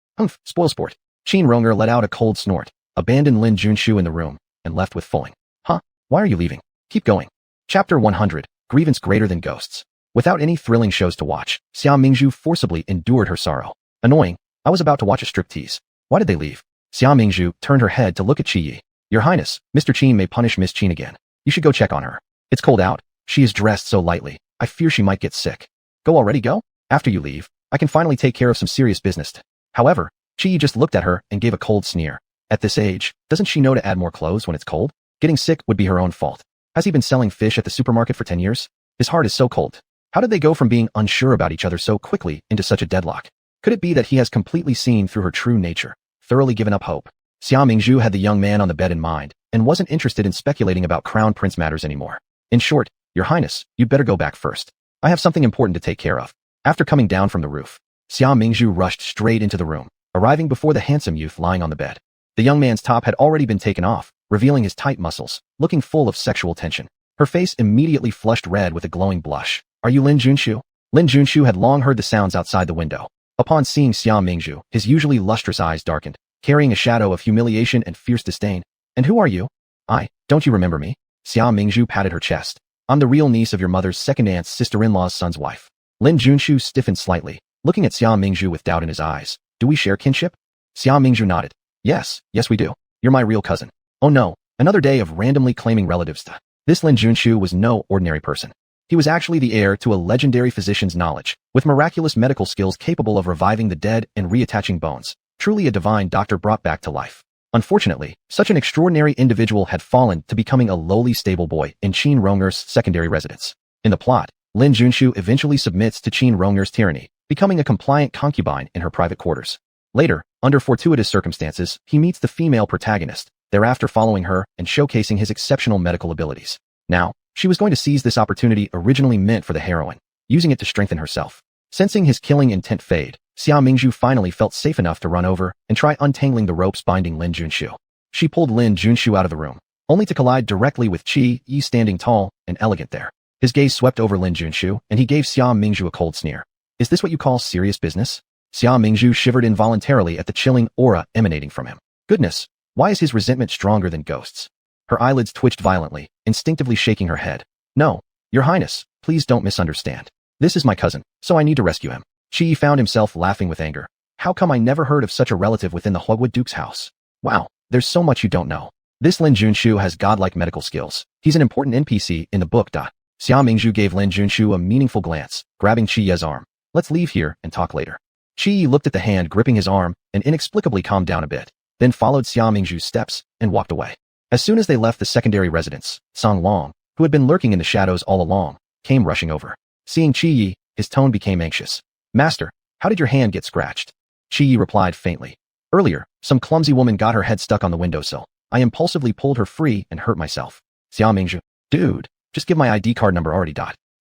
Spoil sport. Qin Ronger let out a cold snort, abandoned Lin Junshu in the room, and left with Fuling. Huh? Why are you leaving? Keep going. Chapter 100, Grievance Greater Than Ghosts. Without any thrilling shows to watch, Xia Mingzhu forcibly endured her sorrow. Annoying. I was about to watch a striptease. Why did they leave? Xia Mingzhu turned her head to look at Qi Yi. Your Highness, Mr. Qin may punish Miss Qin again. You should go check on her. It's cold out. She is dressed so lightly. I fear she might get sick. Go already, go? After you leave, I can finally take care of some serious business. However, Qi Yi just looked at her and gave a cold sneer. At this age, doesn't she know to add more clothes when it's cold? Getting sick would be her own fault. Has he been selling fish at the supermarket for 10 years? His heart is so cold. How did they go from being unsure about each other so quickly into such a deadlock? Could it be that he has completely seen through her true nature, thoroughly given up hope? Xia Mingzhu had the young man on the bed in mind, and wasn't interested in speculating about crown prince matters anymore. In short, Your Highness, you'd better go back first. I have something important to take care of. After coming down from the roof, Xia Mingzhu rushed straight into the room, arriving before the handsome youth lying on the bed. The young man's top had already been taken off, revealing his tight muscles, looking full of sexual tension. Her face immediately flushed red with a glowing blush. Are you Lin Junshu? Lin Junshu had long heard the sounds outside the window. Upon seeing Xia Mingzhu, his usually lustrous eyes darkened, carrying a shadow of humiliation and fierce disdain. And who are you? Don't you remember me? Xia Mingzhu patted her chest. I'm the real niece of your mother's second aunt's sister-in-law's son's wife. Lin Junshu stiffened slightly, looking at Xia Mingzhu with doubt in his eyes. Do we share kinship? Xia Mingzhu nodded. Yes we do. You're my real cousin. Oh no, another day of randomly claiming relatives. This Lin Junshu was no ordinary person. He was actually the heir to a legendary physician's knowledge, with miraculous medical skills capable of reviving the dead and reattaching bones. Truly a divine doctor brought back to life. Unfortunately, such an extraordinary individual had fallen to becoming a lowly stable boy in Qin Ronger's secondary residence. In the plot, Lin Junshu eventually submits to Qin Ronger's tyranny, becoming a compliant concubine in her private quarters. Later, under fortuitous circumstances, he meets the female protagonist, thereafter following her and showcasing his exceptional medical abilities. Now, she was going to seize this opportunity originally meant for the heroine, using it to strengthen herself. Sensing his killing intent fade, Xia Mingzhu finally felt safe enough to run over and try untangling the ropes binding Lin Junshu. She pulled Lin Junshu out of the room, only to collide directly with Qi Yi standing tall and elegant there. His gaze swept over Lin Junshu, and he gave Xia Mingzhu a cold sneer. Is this what you call serious business? Xia Mingzhu shivered involuntarily at the chilling aura emanating from him. Goodness, why is his resentment stronger than ghosts? Her eyelids twitched violently, instinctively shaking her head. No, Your Highness, please don't misunderstand. This is my cousin, so I need to rescue him. Qi Yi found himself laughing with anger. How come I never heard of such a relative within the Hogwood Duke's house? Wow, there's so much you don't know. This Lin Junshu has godlike medical skills. He's an important NPC in the book. Xia Mingzhu gave Lin Junshu a meaningful glance, grabbing Qi Yi's arm. Let's leave here and talk later. Qi Yi looked at the hand gripping his arm and inexplicably calmed down a bit, then followed Xia Mingzhu's steps and walked away. As soon as they left the secondary residence, Song Long, who had been lurking in the shadows all along, came rushing over. Seeing Qi Yi, his tone became anxious. Master, how did your hand get scratched? Qi Yi replied faintly. Earlier, some clumsy woman got her head stuck on the windowsill. I impulsively pulled her free and hurt myself. Xia Mingzhu, dude, just give my ID card number already.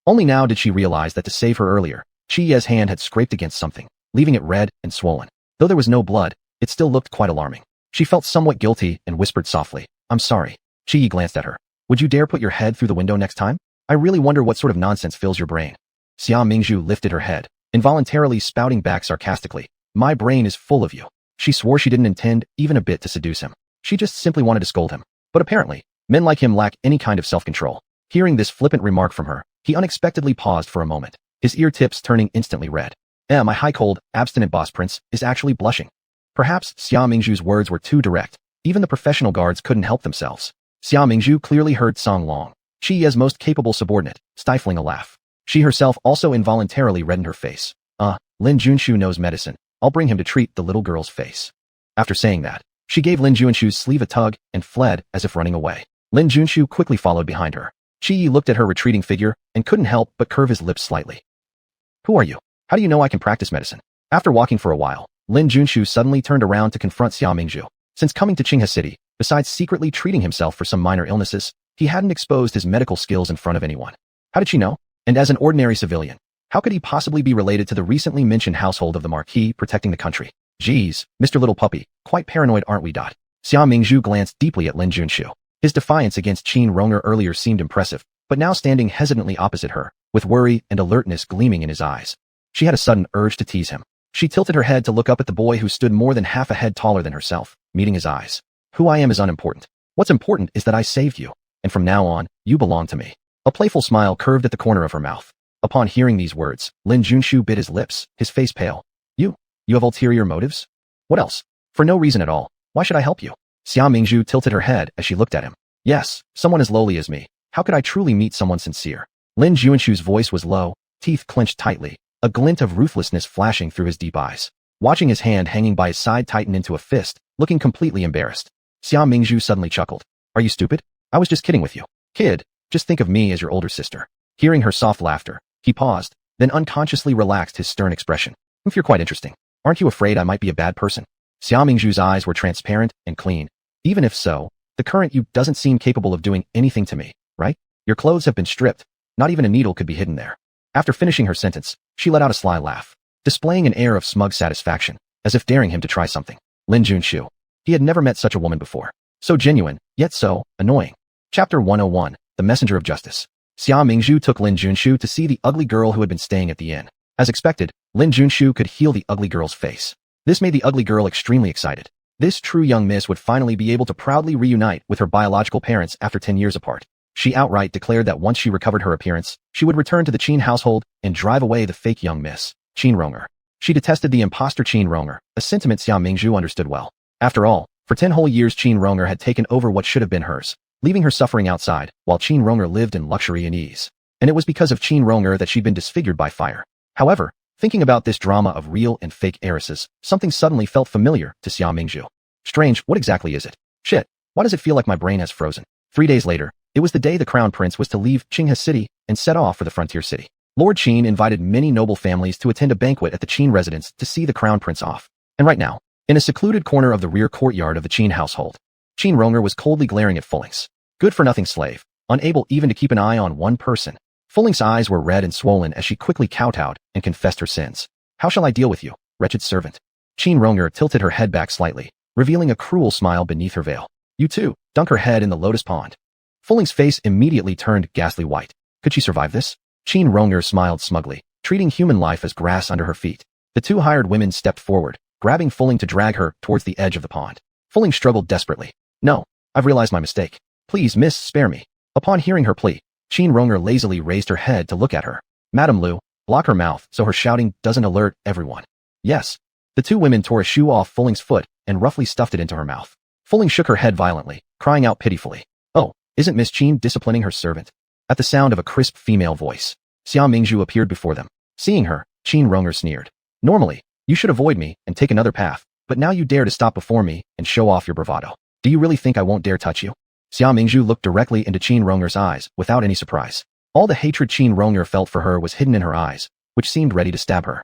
Only now did she realize that to save her earlier, Qi Yi's hand had scraped against something, leaving it red and swollen. Though there was no blood, it still looked quite alarming. She felt somewhat guilty and whispered softly, I'm sorry. Qi Yi glanced at her. Would you dare put your head through the window next time? I really wonder what sort of nonsense fills your brain. Xia Mingzhu lifted her head, involuntarily spouting back sarcastically. My brain is full of you. She swore she didn't intend even a bit to seduce him. She just simply wanted to scold him. But apparently, men like him lack any kind of self-control. Hearing this flippant remark from her, he unexpectedly paused for a moment, his ear tips turning instantly red. My high-cold, abstinent boss prince is actually blushing. Perhaps Xia Mingzhu's words were too direct. Even the professional guards couldn't help themselves. Xia Mingzhu clearly heard Song Long, Qi's most capable subordinate, stifling a laugh. She herself also involuntarily reddened her face. Lin Junshu knows medicine. I'll bring him to treat the little girl's face. After saying that, she gave Lin Junshu's sleeve a tug and fled as if running away. Lin Junshu quickly followed behind her. Qi looked at her retreating figure and couldn't help but curve his lips slightly. Who are you? How do you know I can practice medicine? After walking for a while, Lin Junshu suddenly turned around to confront Xia Mingzhu. Since coming to Qinghe City, besides secretly treating himself for some minor illnesses, he hadn't exposed his medical skills in front of anyone. How did she know? And as an ordinary civilian, how could he possibly be related to the recently mentioned household of the Marquis protecting the country? Geez, Mr. Little Puppy, quite paranoid aren't we? Xia Mingzhu glanced deeply at Lin Junshu. His defiance against Qin Ronger earlier seemed impressive, but now standing hesitantly opposite her, with worry and alertness gleaming in his eyes. She had a sudden urge to tease him. She tilted her head to look up at the boy who stood more than half a head taller than herself, meeting his eyes. Who I am is unimportant. What's important is that I saved you, and from now on, you belong to me. A playful smile curved at the corner of her mouth. Upon hearing these words, Lin Junshu bit his lips, his face pale. You have ulterior motives? What else? For no reason at all. Why should I help you? Xia Mingzhu tilted her head as she looked at him. Yes, someone as lowly as me. How could I truly meet someone sincere? Lin Junshu's voice was low, teeth clenched tightly, a glint of ruthlessness flashing through his deep eyes. Watching his hand hanging by his side tighten into a fist, looking completely embarrassed. Xia Mingzhu suddenly chuckled. Are you stupid? I was just kidding with you. Kid, just think of me as your older sister. Hearing her soft laughter, he paused, then unconsciously relaxed his stern expression. If you're quite interesting. Aren't you afraid I might be a bad person? Xia Mingzhu's eyes were transparent and clean. Even if so, the current you doesn't seem capable of doing anything to me, right? Your clothes have been stripped. Not even a needle could be hidden there. After finishing her sentence, she let out a sly laugh, displaying an air of smug satisfaction, as if daring him to try something. Lin Junshu. He had never met such a woman before. So genuine, yet so annoying. Chapter 101, The Messenger of Justice. Xia Mingzhu took Lin Junshu to see the ugly girl who had been staying at the inn. As expected, Lin Junshu could heal the ugly girl's face. This made the ugly girl extremely excited. This true young miss would finally be able to proudly reunite with her biological parents after 10 years apart. She outright declared that once she recovered her appearance, she would return to the Qin household and drive away the fake young miss, Qin Ronger. She detested the imposter Qin Ronger, a sentiment Xia Mingzhu understood well. After all, for 10 whole years Qin Ronger had taken over what should have been hers, leaving her suffering outside, while Qin Ronger lived in luxury and ease. And it was because of Qin Ronger that she'd been disfigured by fire. However, thinking about this drama of real and fake heiresses, something suddenly felt familiar to Xia Mingzhu. Strange, what exactly is it? Shit, why does it feel like my brain has frozen? 3 days later, it was the day the crown prince was to leave Qinghe City and set off for the frontier city. Lord Qin invited many noble families to attend a banquet at the Qin residence to see the crown prince off. And right now, in a secluded corner of the rear courtyard of the Qin household, Qin Ronger was coldly glaring at Fulling's good-for-nothing slave, unable even to keep an eye on one person. Fulling's eyes were red and swollen as she quickly kowtowed and confessed her sins. How shall I deal with you, wretched servant? Qin Ronger tilted her head back slightly, revealing a cruel smile beneath her veil. You too, dunk her head in the lotus pond. Fulling's face immediately turned ghastly white. Could she survive this? Qin Ronger smiled smugly, treating human life as grass under her feet. The two hired women stepped forward, grabbing Fulling to drag her towards the edge of the pond. Fulling struggled desperately. No, I've realized my mistake. Please, miss, spare me. Upon hearing her plea, Qin Ronger lazily raised her head to look at her. Madam Lu, block her mouth so her shouting doesn't alert everyone. Yes. The two women tore a shoe off Fulling's foot and roughly stuffed it into her mouth. Fulling shook her head violently, crying out pitifully. Oh, isn't Miss Qin disciplining her servant? At the sound of a crisp female voice, Xia Mingzhu appeared before them. Seeing her, Qin Ronger sneered. Normally, you should avoid me and take another path, but now you dare to stop before me and show off your bravado. Do you really think I won't dare touch you? Xia Mingzhu looked directly into Qin Ronger's eyes without any surprise. All the hatred Qin Ronger felt for her was hidden in her eyes, which seemed ready to stab her.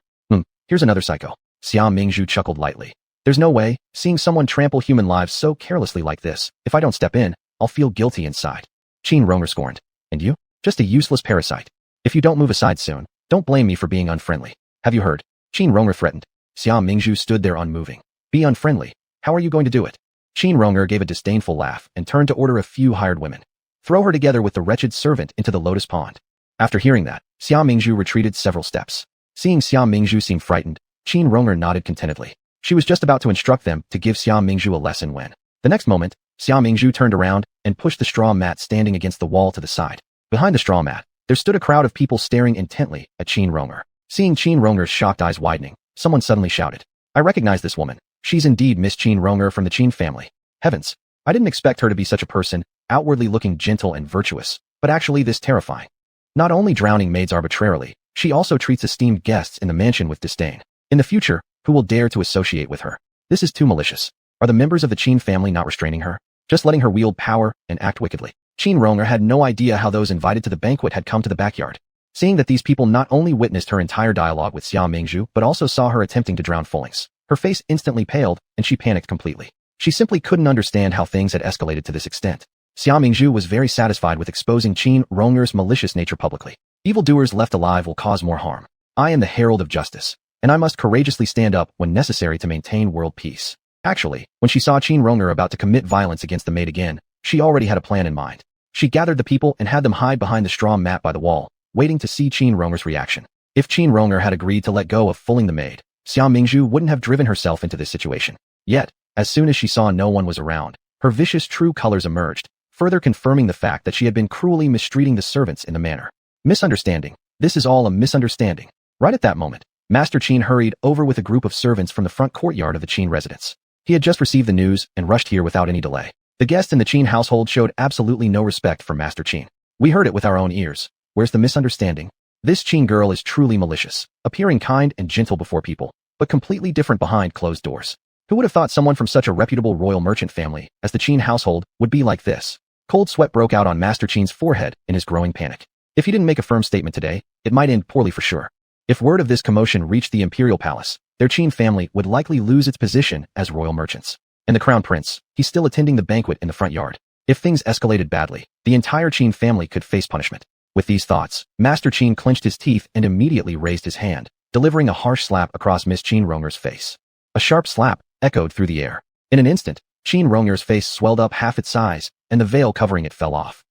Here's another psycho. Xia Mingzhu chuckled lightly. There's no way, seeing someone trample human lives so carelessly like this, if I don't step in, I'll feel guilty inside. Qin Ronger scorned. And you? Just a useless parasite. If you don't move aside soon, don't blame me for being unfriendly. Have you heard? Qin Ronger threatened. Xia Mingzhu stood there unmoving. Be unfriendly. How are you going to do it? Qin Ronger gave a disdainful laugh and turned to order a few hired women. Throw her together with the wretched servant into the lotus pond. After hearing that, Xia Mingzhu retreated several steps. Seeing Xia Mingzhu seem frightened, Qin Ronger nodded contentedly. She was just about to instruct them to give Xia Mingzhu a lesson when, the next moment, Xia Mingzhu turned around and pushed the straw mat standing against the wall to the side. Behind the straw mat, there stood a crowd of people staring intently at Qin Rong'er. Seeing Qin Rong'er's shocked eyes widening, someone suddenly shouted, "I recognize this woman. She's indeed Miss Qin Rong'er from the Qin family. Heavens, I didn't expect her to be such a person, outwardly looking gentle and virtuous, but actually this terrifying. Not only drowning maids arbitrarily, she also treats esteemed guests in the mansion with disdain. In the future, who will dare to associate with her? This is too malicious. Are the members of the Qin family not restraining her? Just letting her wield power and act wickedly?" Qin Rong'er had no idea how those invited to the banquet had come to the backyard. Seeing that these people not only witnessed her entire dialogue with Xia Mingzhu but also saw her attempting to drown Fulings, her face instantly paled and she panicked completely. She simply couldn't understand how things had escalated to this extent. Xia Mingzhu was very satisfied with exposing Qin Rong'er's malicious nature publicly. Evildoers left alive will cause more harm. I am the herald of justice, and I must courageously stand up when necessary to maintain world peace. Actually, when she saw Qin Rong'er about to commit violence against the maid again, she already had a plan in mind. She gathered the people and had them hide behind the straw mat by the wall, waiting to see Qin Rong'er's reaction. If Qin Rong'er had agreed to let go of Fuling the maid, Xia Mingzhu wouldn't have driven herself into this situation. Yet, as soon as she saw no one was around, her vicious true colors emerged, further confirming the fact that she had been cruelly mistreating the servants in the manor. Misunderstanding. This is all a misunderstanding. Right at that moment, Master Qin hurried over with a group of servants from the front courtyard of the Qin residence. He had just received the news and rushed here without any delay. The guests in the Qin household showed absolutely no respect for Master Qin. We heard it with our own ears. Where's the misunderstanding? This Qin girl is truly malicious, appearing kind and gentle before people, but completely different behind closed doors. Who would have thought someone from such a reputable royal merchant family as the Qin household would be like this? Cold sweat broke out on Master Qin's forehead in his growing panic. If he didn't make a firm statement today, it might end poorly for sure. If word of this commotion reached the imperial palace, their Qin family would likely lose its position as royal merchants. And the crown prince, he's still attending the banquet in the front yard. If things escalated badly, the entire Qin family could face punishment. With these thoughts, Master Qin clenched his teeth and immediately raised his hand, delivering a harsh slap across Miss Qin Rong'er's face. A sharp slap echoed through the air. In an instant, Qin Rong'er's face swelled up half its size, and the veil covering it fell off.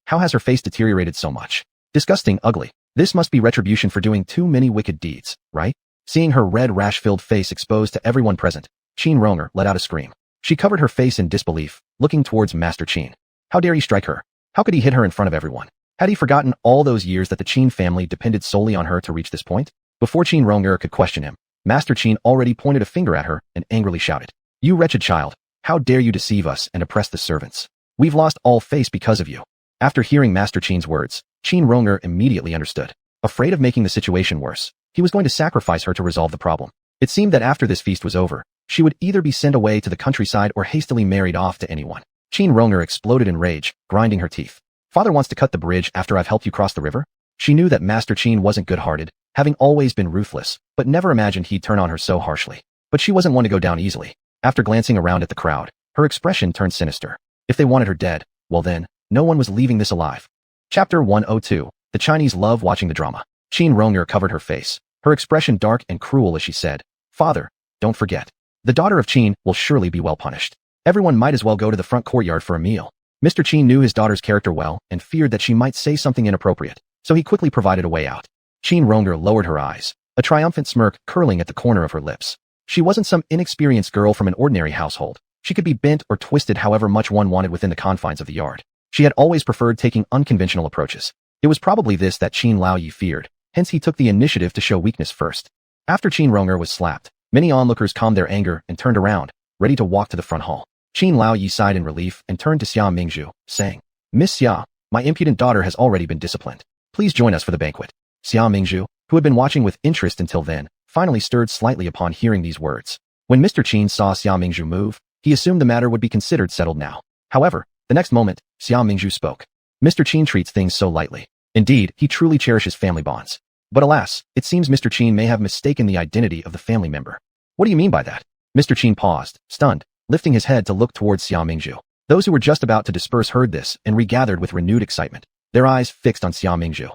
How has her face deteriorated so much? Disgusting, ugly. This must be retribution for doing too many wicked deeds, right? Seeing her red rash-filled face exposed to everyone present, Qin Rong'er let out a scream. She covered her face in disbelief, looking towards Master Qin. How dare he strike her? How could he hit her in front of everyone? Had he forgotten all those years that the Qin family depended solely on her to reach this point? Before Qin Rong'er could question him, Master Qin already pointed a finger at her and angrily shouted, "You wretched child, how dare you deceive us and oppress the servants? We've lost all face because of you." After hearing Master Qin's words, Qin Rong'er immediately understood. Afraid of making the situation worse, he was going to sacrifice her to resolve the problem. It seemed that after this feast was over, she would either be sent away to the countryside or hastily married off to anyone. Qin Rong'er exploded in rage, grinding her teeth. "Father wants to cut the bridge after I've helped you cross the river?" She knew that Master Qin wasn't good-hearted, having always been ruthless, but never imagined he'd turn on her so harshly. But she wasn't one to go down easily. After glancing around at the crowd, her expression turned sinister. If they wanted her dead, well then, no one was leaving this alive. Chapter 102. The Chinese love watching the drama. Qin Rong'er covered her face, her expression dark and cruel as she said, "Father, don't forget. The daughter of Qin will surely be well punished. Everyone might as well go to the front courtyard for a meal." Mr. Qin knew his daughter's character well and feared that she might say something inappropriate, so he quickly provided a way out. Qin Rong'er lowered her eyes, a triumphant smirk curling at the corner of her lips. She wasn't some inexperienced girl from an ordinary household. She could be bent or twisted however much one wanted within the confines of the yard. She had always preferred taking unconventional approaches. It was probably this that Qin Laoyi feared, hence he took the initiative to show weakness first. After Qin Rong'er was slapped, many onlookers calmed their anger and turned around, ready to walk to the front hall. Qin Laoyi sighed in relief and turned to Xia Mingzhu, saying, "Miss Xia, my impudent daughter has already been disciplined. Please join us for the banquet." Xia Mingzhu, who had been watching with interest until then, finally stirred slightly upon hearing these words. When Mr. Qin saw Xia Mingzhu move, he assumed the matter would be considered settled now. However, the next moment, Xia Mingzhu spoke. Mr. Qin treats things so lightly. Indeed, he truly cherishes family bonds. But alas, it seems Mr. Qin may have mistaken the identity of the family member. What do you mean by that? Mr. Qin paused, stunned, lifting his head to look towards Xia Mingzhu. Those who were just about to disperse heard this and regathered with renewed excitement, their eyes fixed on Xia Mingzhu.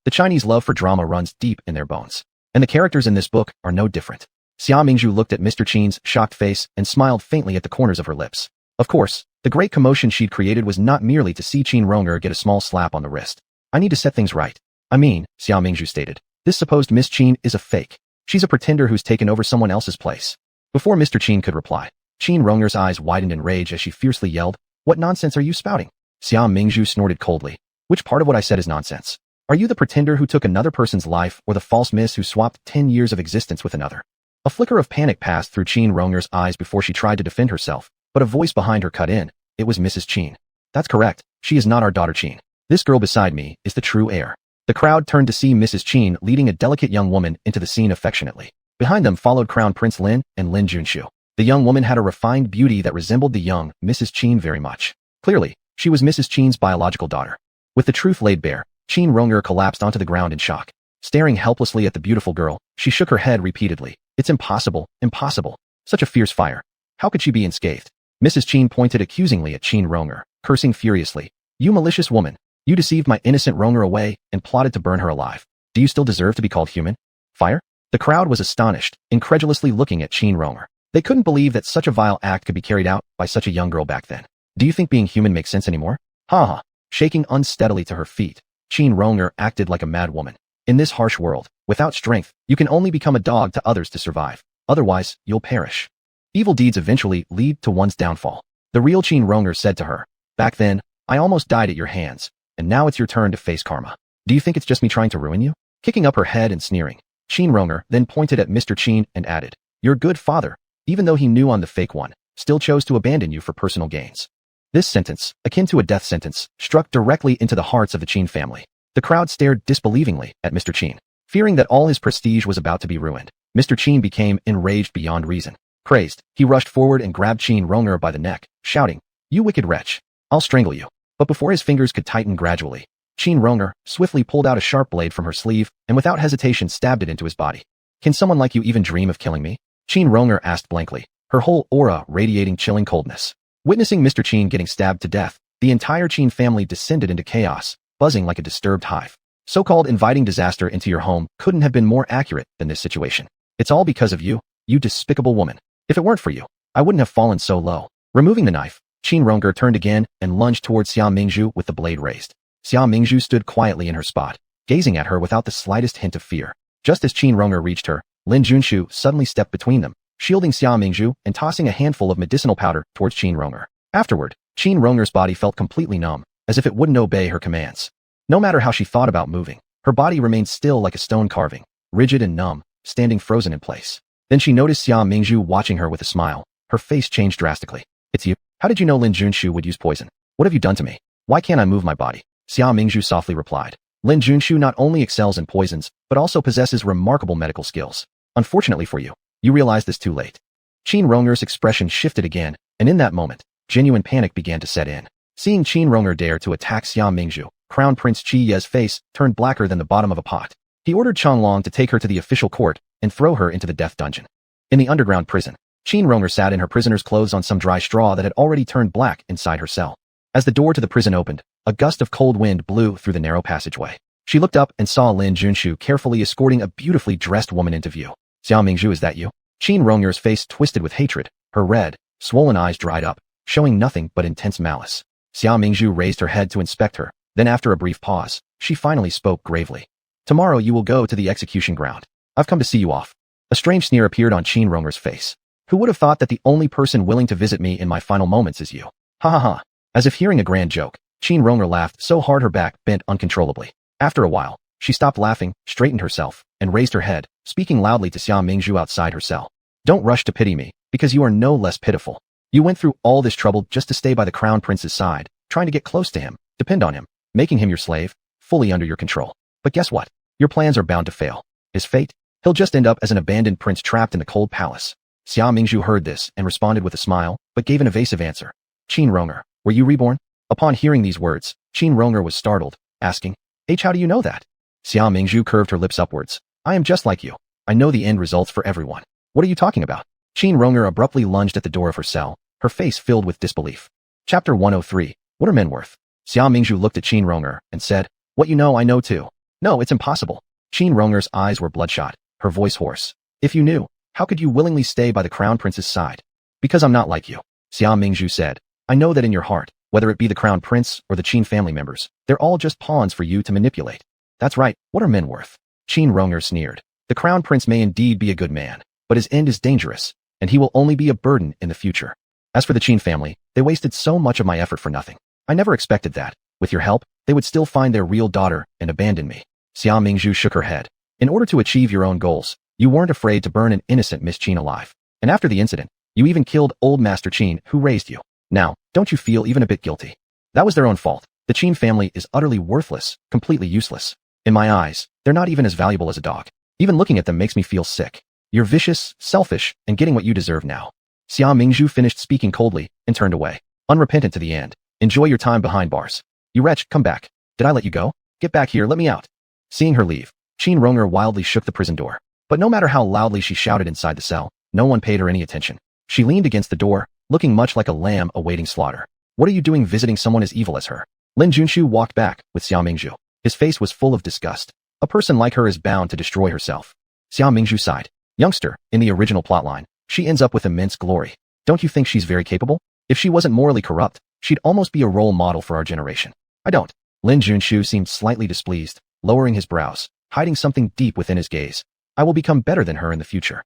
The Chinese love for drama runs deep in their bones. And the characters in this book are no different. Xia Mingzhu looked at Mr. Qin's shocked face and smiled faintly at the corners of her lips. Of course, the great commotion she'd created was not merely to see Qin Rong'er get a small slap on the wrist. "I need to set things right. I mean," Xia Mingzhu stated, "this supposed Miss Qin is a fake. She's a pretender who's taken over someone else's place. Before Mr. Qin could reply, Qin Ronger's eyes widened in rage as she fiercely yelled, "What nonsense are you spouting?" Xia Mingzhu snorted coldly. "Which part of what I said is nonsense? Are you the pretender who took another person's life or the false miss who swapped 10 years of existence with another?" A flicker of panic passed through Qin Ronger's eyes before she tried to defend herself, but a voice behind her cut in. It was Mrs. Qin. "That's correct. She is not our daughter Qin. This girl beside me is the true heir." The crowd turned to see Mrs. Qin leading a delicate young woman into the scene affectionately. Behind them followed Crown Prince Lin and Lin Junshu. The young woman had a refined beauty that resembled the young Mrs. Qin very much. Clearly, she was Mrs. Qin's biological daughter. With the truth laid bare, Qin Ronger collapsed onto the ground in shock. Staring helplessly at the beautiful girl, she shook her head repeatedly. "It's impossible, impossible. Such a fierce fire. How could she be unscathed?" Mrs. Qin pointed accusingly at Qin Ronger, cursing furiously. "You malicious woman. You deceived my innocent Ronger away and plotted to burn her alive. Do you still deserve to be called human? Fire?" The crowd was astonished, incredulously looking at Qin Ronger. They couldn't believe that such a vile act could be carried out by such a young girl back then. "Do you think being human makes sense anymore?" Ha ha. Shaking unsteadily to her feet, Qin Ronger acted like a mad woman. "In this harsh world, without strength, you can only become a dog to others to survive. Otherwise, you'll perish. Evil deeds eventually lead to one's downfall." The real Qin Ronger said to her, "Back then, I almost died at your hands, and now it's your turn to face karma. Do you think it's just me trying to ruin you?" Kicking up her head and sneering, Qin Ronger then pointed at Mr. Qin and added, "Your good father, even though he knew I'm the fake one, still chose to abandon you for personal gains." This sentence, akin to a death sentence, struck directly into the hearts of the Qin family. The crowd stared disbelievingly at Mr. Qin. Fearing that all his prestige was about to be ruined, Mr. Qin became enraged beyond reason. Crazed, he rushed forward and grabbed Qin Ronger by the neck, shouting, "You wicked wretch! I'll strangle you." But before his fingers could tighten gradually, Qin Ronger swiftly pulled out a sharp blade from her sleeve and without hesitation stabbed it into his body. "Can someone like you even dream of killing me?" Qin Ronger asked blankly, her whole aura radiating chilling coldness. Witnessing Mr. Qin getting stabbed to death, the entire Qin family descended into chaos, buzzing like a disturbed hive. So-called inviting disaster into your home couldn't have been more accurate than this situation. "It's all because of you, you despicable woman. If it weren't for you, I wouldn't have fallen so low." Removing the knife, Qin Ronger turned again and lunged towards Xia Mingzhu with the blade raised. Xia Mingzhu stood quietly in her spot, gazing at her without the slightest hint of fear. Just as Qin Ronger reached her, Lin Junshu suddenly stepped between them, shielding Xia Mingzhu and tossing a handful of medicinal powder towards Qin Ronger. Afterward, Qin Ronger's body felt completely numb, as if it wouldn't obey her commands. No matter how she thought about moving, her body remained still like a stone carving, rigid and numb, standing frozen in place. Then she noticed Xia Mingzhu watching her with a smile. Her face changed drastically. "It's you. How did you know Lin Junshu would use poison? What have you done to me? Why can't I move my body?" Xia Mingzhu softly replied. "Lin Junshu not only excels in poisons, but also possesses remarkable medical skills. Unfortunately for you, you realized this too late." Qin Ronger's expression shifted again, and in that moment, genuine panic began to set in. Seeing Qin Ronger dare to attack Xia Mingzhu, Crown Prince Qi Ye's face turned blacker than the bottom of a pot. He ordered Changlong to take her to the official court and throw her into the death dungeon. In the underground prison, Qin Ronger sat in her prisoner's clothes on some dry straw that had already turned black inside her cell. As the door to the prison opened, a gust of cold wind blew through the narrow passageway. She looked up and saw Lin Junshu carefully escorting a beautifully dressed woman into view. "Xia Mingzhu, is that you?" Qin Ronger's face twisted with hatred, her red, swollen eyes dried up, showing nothing but intense malice. Xia Mingzhu raised her head to inspect her, then after a brief pause, she finally spoke gravely. "Tomorrow you will go to the execution ground. I've come to see you off." A strange sneer appeared on Qin Ronger's face. "Who would have thought that the only person willing to visit me in my final moments is you? Ha ha ha." As if hearing a grand joke, Qin Ronger laughed so hard her back bent uncontrollably. After a while, she stopped laughing, straightened herself, and raised her head, speaking loudly to Xia Mingzhu outside her cell. "Don't rush to pity me, because you are no less pitiful. You went through all this trouble just to stay by the Crown Prince's side, trying to get close to him, depend on him, making him your slave, fully under your control. But guess what? Your plans are bound to fail. His fate? He'll just end up as an abandoned prince trapped in the cold palace." Xia Mingzhu heard this and responded with a smile, but gave an evasive answer. "Qin Ronger, were you reborn?" Upon hearing these words, Qin Ronger was startled, asking, "How do you know that?" Xia Mingzhu curved her lips upwards. "I am just like you. I know the end results for everyone. What are you talking about?" Qin Ronger abruptly lunged at the door of her cell, her face filled with disbelief. Chapter 103, What are men worth? Xia Mingzhu looked at Qin Ronger and said, "What you know I know too. No, it's impossible." Qin Ronger's eyes were bloodshot, her voice hoarse. "If you knew, how could you willingly stay by the Crown Prince's side?" "Because I'm not like you," Xia Mingzhu said. "I know that in your heart, whether it be the Crown Prince or the Qin family members, they're all just pawns for you to manipulate." "That's right, what are men worth?" Qin Ronger sneered. "The Crown Prince may indeed be a good man, but his end is dangerous. and he will only be a burden in the future. As for the Qin family, they wasted so much of my effort for nothing. I never expected that, with your help, they would still find their real daughter and abandon me. Xia Mingzhu shook her head. In order to achieve your own goals, you weren't afraid to burn an innocent Miss Qin alive. And after the incident, you even killed old Master Qin who raised you. Now, don't you feel even a bit guilty? That was their own fault. The Qin family is utterly worthless, completely useless. In my eyes, they're not even as valuable as a dog. Even looking at them makes me feel sick. You're vicious, selfish, and getting what you deserve now. Xia Mingzhu finished speaking coldly and turned away, unrepentant to the end. Enjoy your time behind bars. You wretch, come back. Did I let you go? Get back here, let me out. Seeing her leave, Qin Ronger wildly shook the prison door. But no matter how loudly she shouted inside the cell, no one paid her any attention. She leaned against the door, looking much like a lamb awaiting slaughter. What are you doing visiting someone as evil as her? Lin Junshu walked back with Xia Mingzhu. His face was full of disgust. A person like her is bound to destroy herself. Xia Mingzhu sighed. Youngster, in the original plotline, she ends up with immense glory. Don't you think she's very capable? If she wasn't morally corrupt, she'd almost be a role model for our generation. I don't. Lin Junshu seemed slightly displeased, lowering his brows, hiding something deep within his gaze. I will become better than her in the future.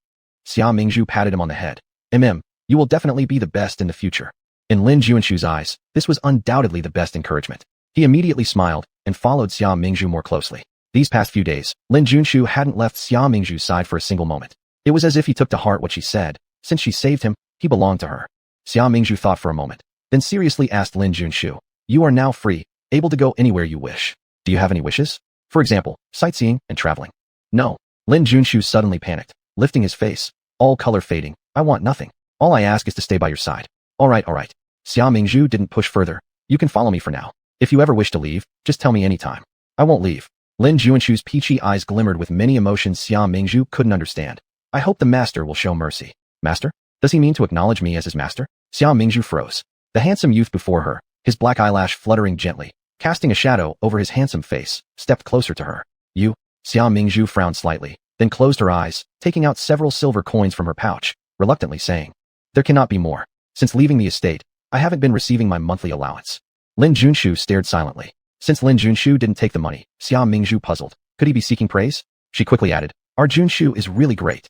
Xia Mingzhu patted him on the head. You will definitely be the best in the future. In Lin Junshu's eyes, this was undoubtedly the best encouragement. He immediately smiled and followed Xia Mingzhu more closely. These past few days, Lin Junshu hadn't left Xia Mingzhu's side for a single moment. It was as if he took to heart what she said. Since she saved him, he belonged to her. Xia Mingzhu thought for a moment, then seriously asked Lin Junshu, you are now free, able to go anywhere you wish. Do you have any wishes? For example, sightseeing and traveling. No. Lin Junshu suddenly panicked, lifting his face, all color fading. I want nothing. All I ask is to stay by your side. All right. Xia Mingzhu didn't push further. You can follow me for now. If you ever wish to leave, just tell me anytime. I won't leave. Lin Junshu's peachy eyes glimmered with many emotions Xia Mingzhu couldn't understand. I hope the master will show mercy. Master? Does he mean to acknowledge me as his master? Xia Mingzhu froze. The handsome youth before her, his black eyelash fluttering gently, casting a shadow over his handsome face, stepped closer to her. You? Xia Mingzhu frowned slightly, then closed her eyes, taking out several silver coins from her pouch, reluctantly saying, there cannot be more. Since leaving the estate, I haven't been receiving my monthly allowance. Lin Junshu stared silently. Since Lin Junshu didn't take the money, Xia Mingzhu puzzled. Could he be seeking praise? She quickly added, our Junshu is really great.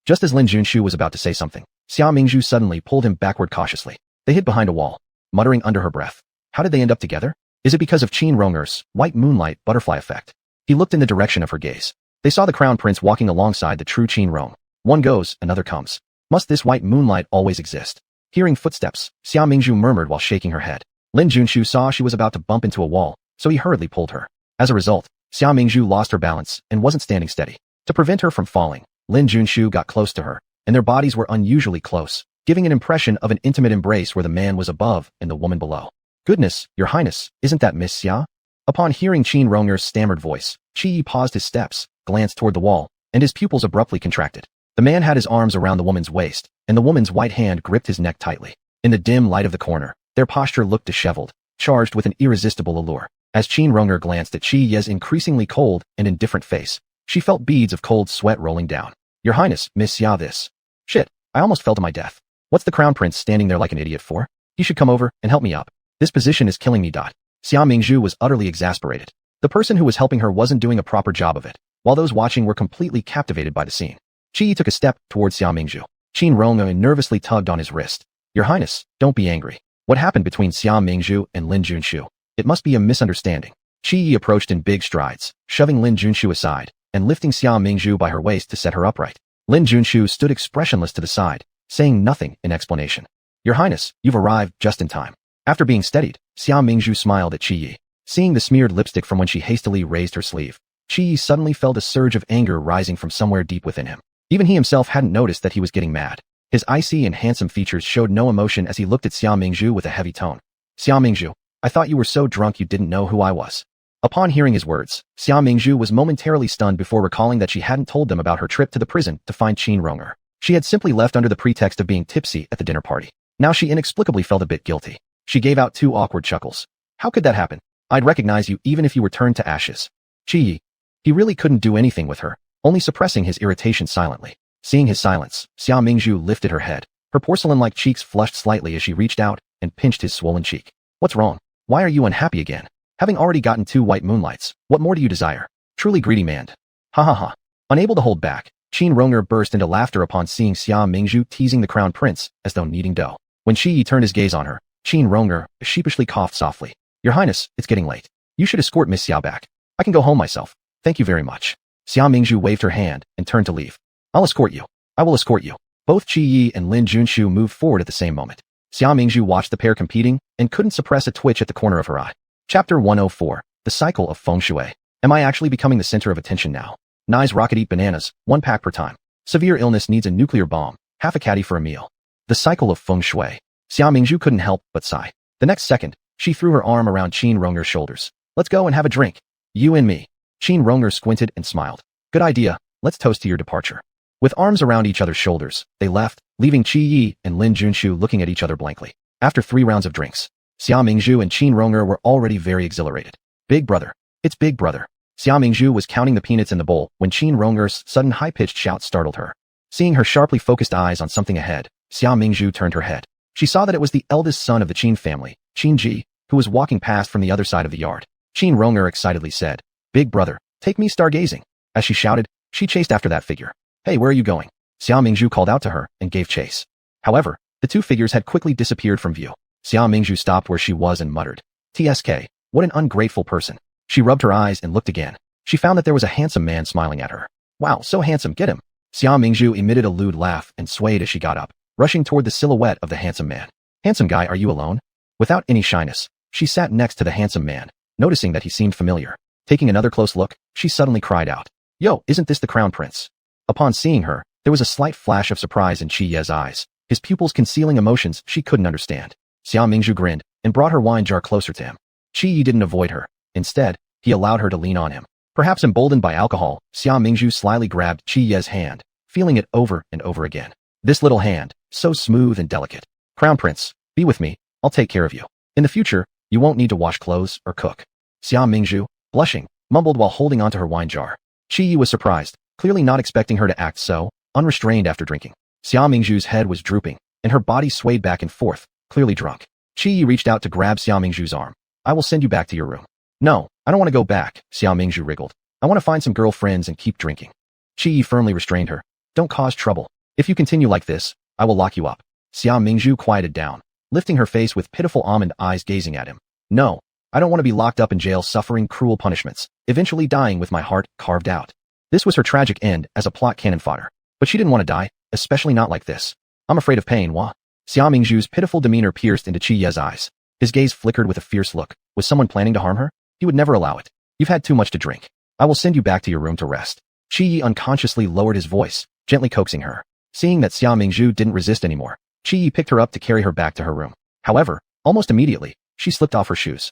Just as Lin Junshu was about to say something, Xia Mingzhu suddenly pulled him backward cautiously. They hid behind a wall, muttering under her breath. How did they end up together? Is it because of Qin Ronger's white moonlight butterfly effect? He looked in the direction of her gaze. They saw the crown prince walking alongside the true Qin Rong. One goes, another comes. Must this white moonlight always exist? Hearing footsteps, Xia Mingzhu murmured while shaking her head. Lin Junshu saw she was about to bump into a wall, so he hurriedly pulled her. As a result, Xia Mingzhu lost her balance and wasn't standing steady. To prevent her from falling, Lin Junshu got close to her, and their bodies were unusually close, giving an impression of an intimate embrace where the man was above and the woman below. Goodness, your highness, isn't that Miss Xia? Upon hearing Qin Ronger's stammered voice, Qi Yi paused his steps, glanced toward the wall, and his pupils abruptly contracted. The man had his arms around the woman's waist, and the woman's white hand gripped his neck tightly. In the dim light of the corner, their posture looked disheveled, charged with an irresistible allure. As Qin Ronger glanced at Qi Yi's increasingly cold and indifferent face, she felt beads of cold sweat rolling down. Your highness, Miss Xia, this. Shit, I almost fell to my death. What's the crown prince standing there like an idiot for? He should come over and help me up. This position is killing me. Xia Mingzhu was utterly exasperated. The person who was helping her wasn't doing a proper job of it, while those watching were completely captivated by the scene. Qi Yi took a step towards Xia Mingzhu. Qin Ronger nervously tugged on his wrist. Your highness, don't be angry. What happened between Xia Mingzhu and Lin Junshu? It must be a misunderstanding. Qi Yi approached in big strides, shoving Lin Junshu aside, and lifting Xia Mingzhu by her waist to set her upright. Lin Junshu stood expressionless to the side, saying nothing in explanation. Your highness, you've arrived just in time. After being steadied, Xia Mingzhu smiled at Qi Yi. Seeing the smeared lipstick from when she hastily raised her sleeve, Qi Yi suddenly felt a surge of anger rising from somewhere deep within him. Even he himself hadn't noticed that he was getting mad. His icy and handsome features showed no emotion as he looked at Xia Mingzhu with a heavy tone. Xia Mingzhu, I thought you were so drunk you didn't know who I was. Upon hearing his words, Xia Mingzhu was momentarily stunned before recalling that she hadn't told them about her trip to the prison to find Qin Ronger. She had simply left under the pretext of being tipsy at the dinner party. Now she inexplicably felt a bit guilty. She gave out 2 awkward chuckles. How could that happen? I'd recognize you even if you were turned to ashes. Qi Yi. He really couldn't do anything with her, only suppressing his irritation silently. Seeing his silence, Xia Mingzhu lifted her head. Her porcelain-like cheeks flushed slightly as she reached out and pinched his swollen cheek. What's wrong? Why are you unhappy again? Having already gotten 2 white moonlights, what more do you desire? Truly greedy man. Ha ha ha. Unable to hold back, Qin Rong'er burst into laughter upon seeing Xia Mingzhu teasing the crown prince as though kneading dough. When Qi Yi turned his gaze on her, Qin Rong'er sheepishly coughed softly. Your Highness, it's getting late. You should escort Miss Xiao back. I can go home myself. Thank you very much. Xia Mingzhu waved her hand and turned to leave. I'll escort you. I will escort you. Both Qi Yi and Lin Junshu moved forward at the same moment. Xia Mingzhu watched the pair competing and couldn't suppress a twitch at the corner of her eye. Chapter 104. The Cycle of Feng Shui. Am I actually becoming the center of attention now? Nye's rocket eat bananas, 1 pack per time. Severe illness needs a nuclear bomb, half a caddy for a meal. The Cycle of Feng Shui. Xia Mingzhu couldn't help but sigh. The next second, she threw her arm around Qin Rong'er's shoulders. Let's go and have a drink. You and me. Qin Rong'er squinted and smiled. Good idea, let's toast to your departure. With arms around each other's shoulders, they left, leaving Qi Yi and Lin Junshu looking at each other blankly. After 3 rounds of drinks, Xia Mingzhu and Qin Rong'er were already very exhilarated. Big brother. It's Big brother. Xia Mingzhu was counting the peanuts in the bowl when Qin Rong'er's sudden high-pitched shout startled her. Seeing her sharply focused eyes on something ahead, Xia Mingzhu turned her head. She saw that it was the eldest son of the Qin family, Qin Ji, who was walking past from the other side of the yard. Qin Rong'er excitedly said, Big brother, take me stargazing. As she shouted, she chased after that figure. Hey, where are you going? Xia Mingzhu called out to her and gave chase. However, the 2 figures had quickly disappeared from view. Xia Mingzhu stopped where she was and muttered, TSK, what an ungrateful person. She rubbed her eyes and looked again. She found that there was a handsome man smiling at her. Wow, so handsome, get him. Xia Mingzhu emitted a lewd laugh and swayed as she got up, rushing toward the silhouette of the handsome man. Handsome guy, are you alone? Without any shyness, she sat next to the handsome man, noticing that he seemed familiar. Taking another close look, she suddenly cried out, Yo, isn't this the crown prince? Upon seeing her, there was a slight flash of surprise in Qi Ye's eyes, his pupils concealing emotions she couldn't understand. Xia Mingzhu grinned and brought her wine jar closer to him. Qi Yi didn't avoid her. Instead, he allowed her to lean on him. Perhaps emboldened by alcohol, Xia Mingzhu slyly grabbed Qi Ye's hand, feeling it over and over again. This little hand, so smooth and delicate. Crown prince, be with me, I'll take care of you. In the future, you won't need to wash clothes or cook. Xia Mingzhu, blushing, mumbled while holding onto her wine jar. Qi Yi was surprised, clearly not expecting her to act so unrestrained after drinking. Xia Mingzhu's head was drooping, and her body swayed back and forth, clearly drunk. Qi Yi reached out to grab Xia Mingzhu's arm. I will send you back to your room. No, I don't want to go back, Xia Mingzhu wriggled. I want to find some girlfriends and keep drinking. Qi Yi firmly restrained her. Don't cause trouble. If you continue like this, I will lock you up. Xia Mingzhu quieted down, lifting her face with pitiful almond eyes gazing at him. No, I don't want to be locked up in jail suffering cruel punishments, eventually dying with my heart carved out. This was her tragic end as a plot cannon fodder. But she didn't want to die, especially not like this. I'm afraid of pain, Hua. Xia Mingzhu's pitiful demeanor pierced into Qi Ye's eyes. His gaze flickered with a fierce look. Was someone planning to harm her? He would never allow it. You've had too much to drink. I will send you back to your room to rest. Qi Yi unconsciously lowered his voice, gently coaxing her. Seeing that Xia Mingzhu didn't resist anymore, Qi Yi picked her up to carry her back to her room. However, almost immediately, she slipped off her shoes.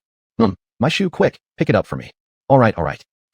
My shoe, quick, pick it up for me. All right.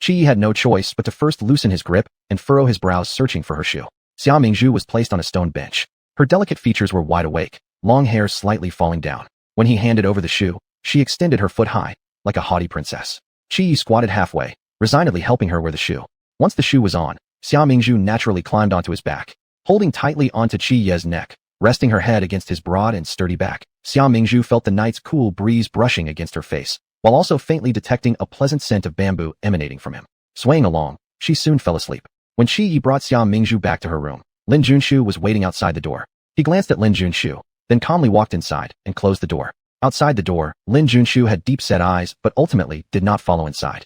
Qi Yi had no choice but to first loosen his grip and furrow his brows searching for her shoe. Xia Mingzhu was placed on a stone bench. Her delicate features were wide awake, long hair slightly falling down. When he handed over the shoe, she extended her foot high, like a haughty princess. Qi Yi squatted halfway, resignedly helping her wear the shoe. Once the shoe was on, Xia Mingzhu naturally climbed onto his back, holding tightly onto Qi Ye's neck, resting her head against his broad and sturdy back. Xia Mingzhu felt the night's cool breeze brushing against her face, while also faintly detecting a pleasant scent of bamboo emanating from him. Swaying along, she soon fell asleep. When Qi Yi brought Xia Mingzhu back to her room, Lin Junshu was waiting outside the door. He glanced at Lin Junshu, then calmly walked inside and closed the door. Outside the door, Lin Junshu had deep-set eyes but ultimately did not follow inside.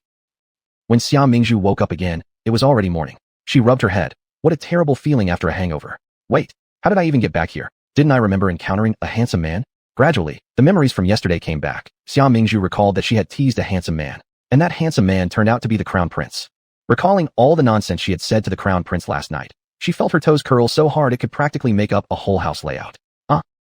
When Xia Mingzhu woke up again, it was already morning. She rubbed her head. What a terrible feeling after a hangover. Wait, how did I even get back here? Didn't I remember encountering a handsome man? Gradually, the memories from yesterday came back. Xia Mingzhu recalled that she had teased a handsome man, and that handsome man turned out to be the crown prince. Recalling all the nonsense she had said to the crown prince last night, she felt her toes curl so hard it could practically make up a whole house layout.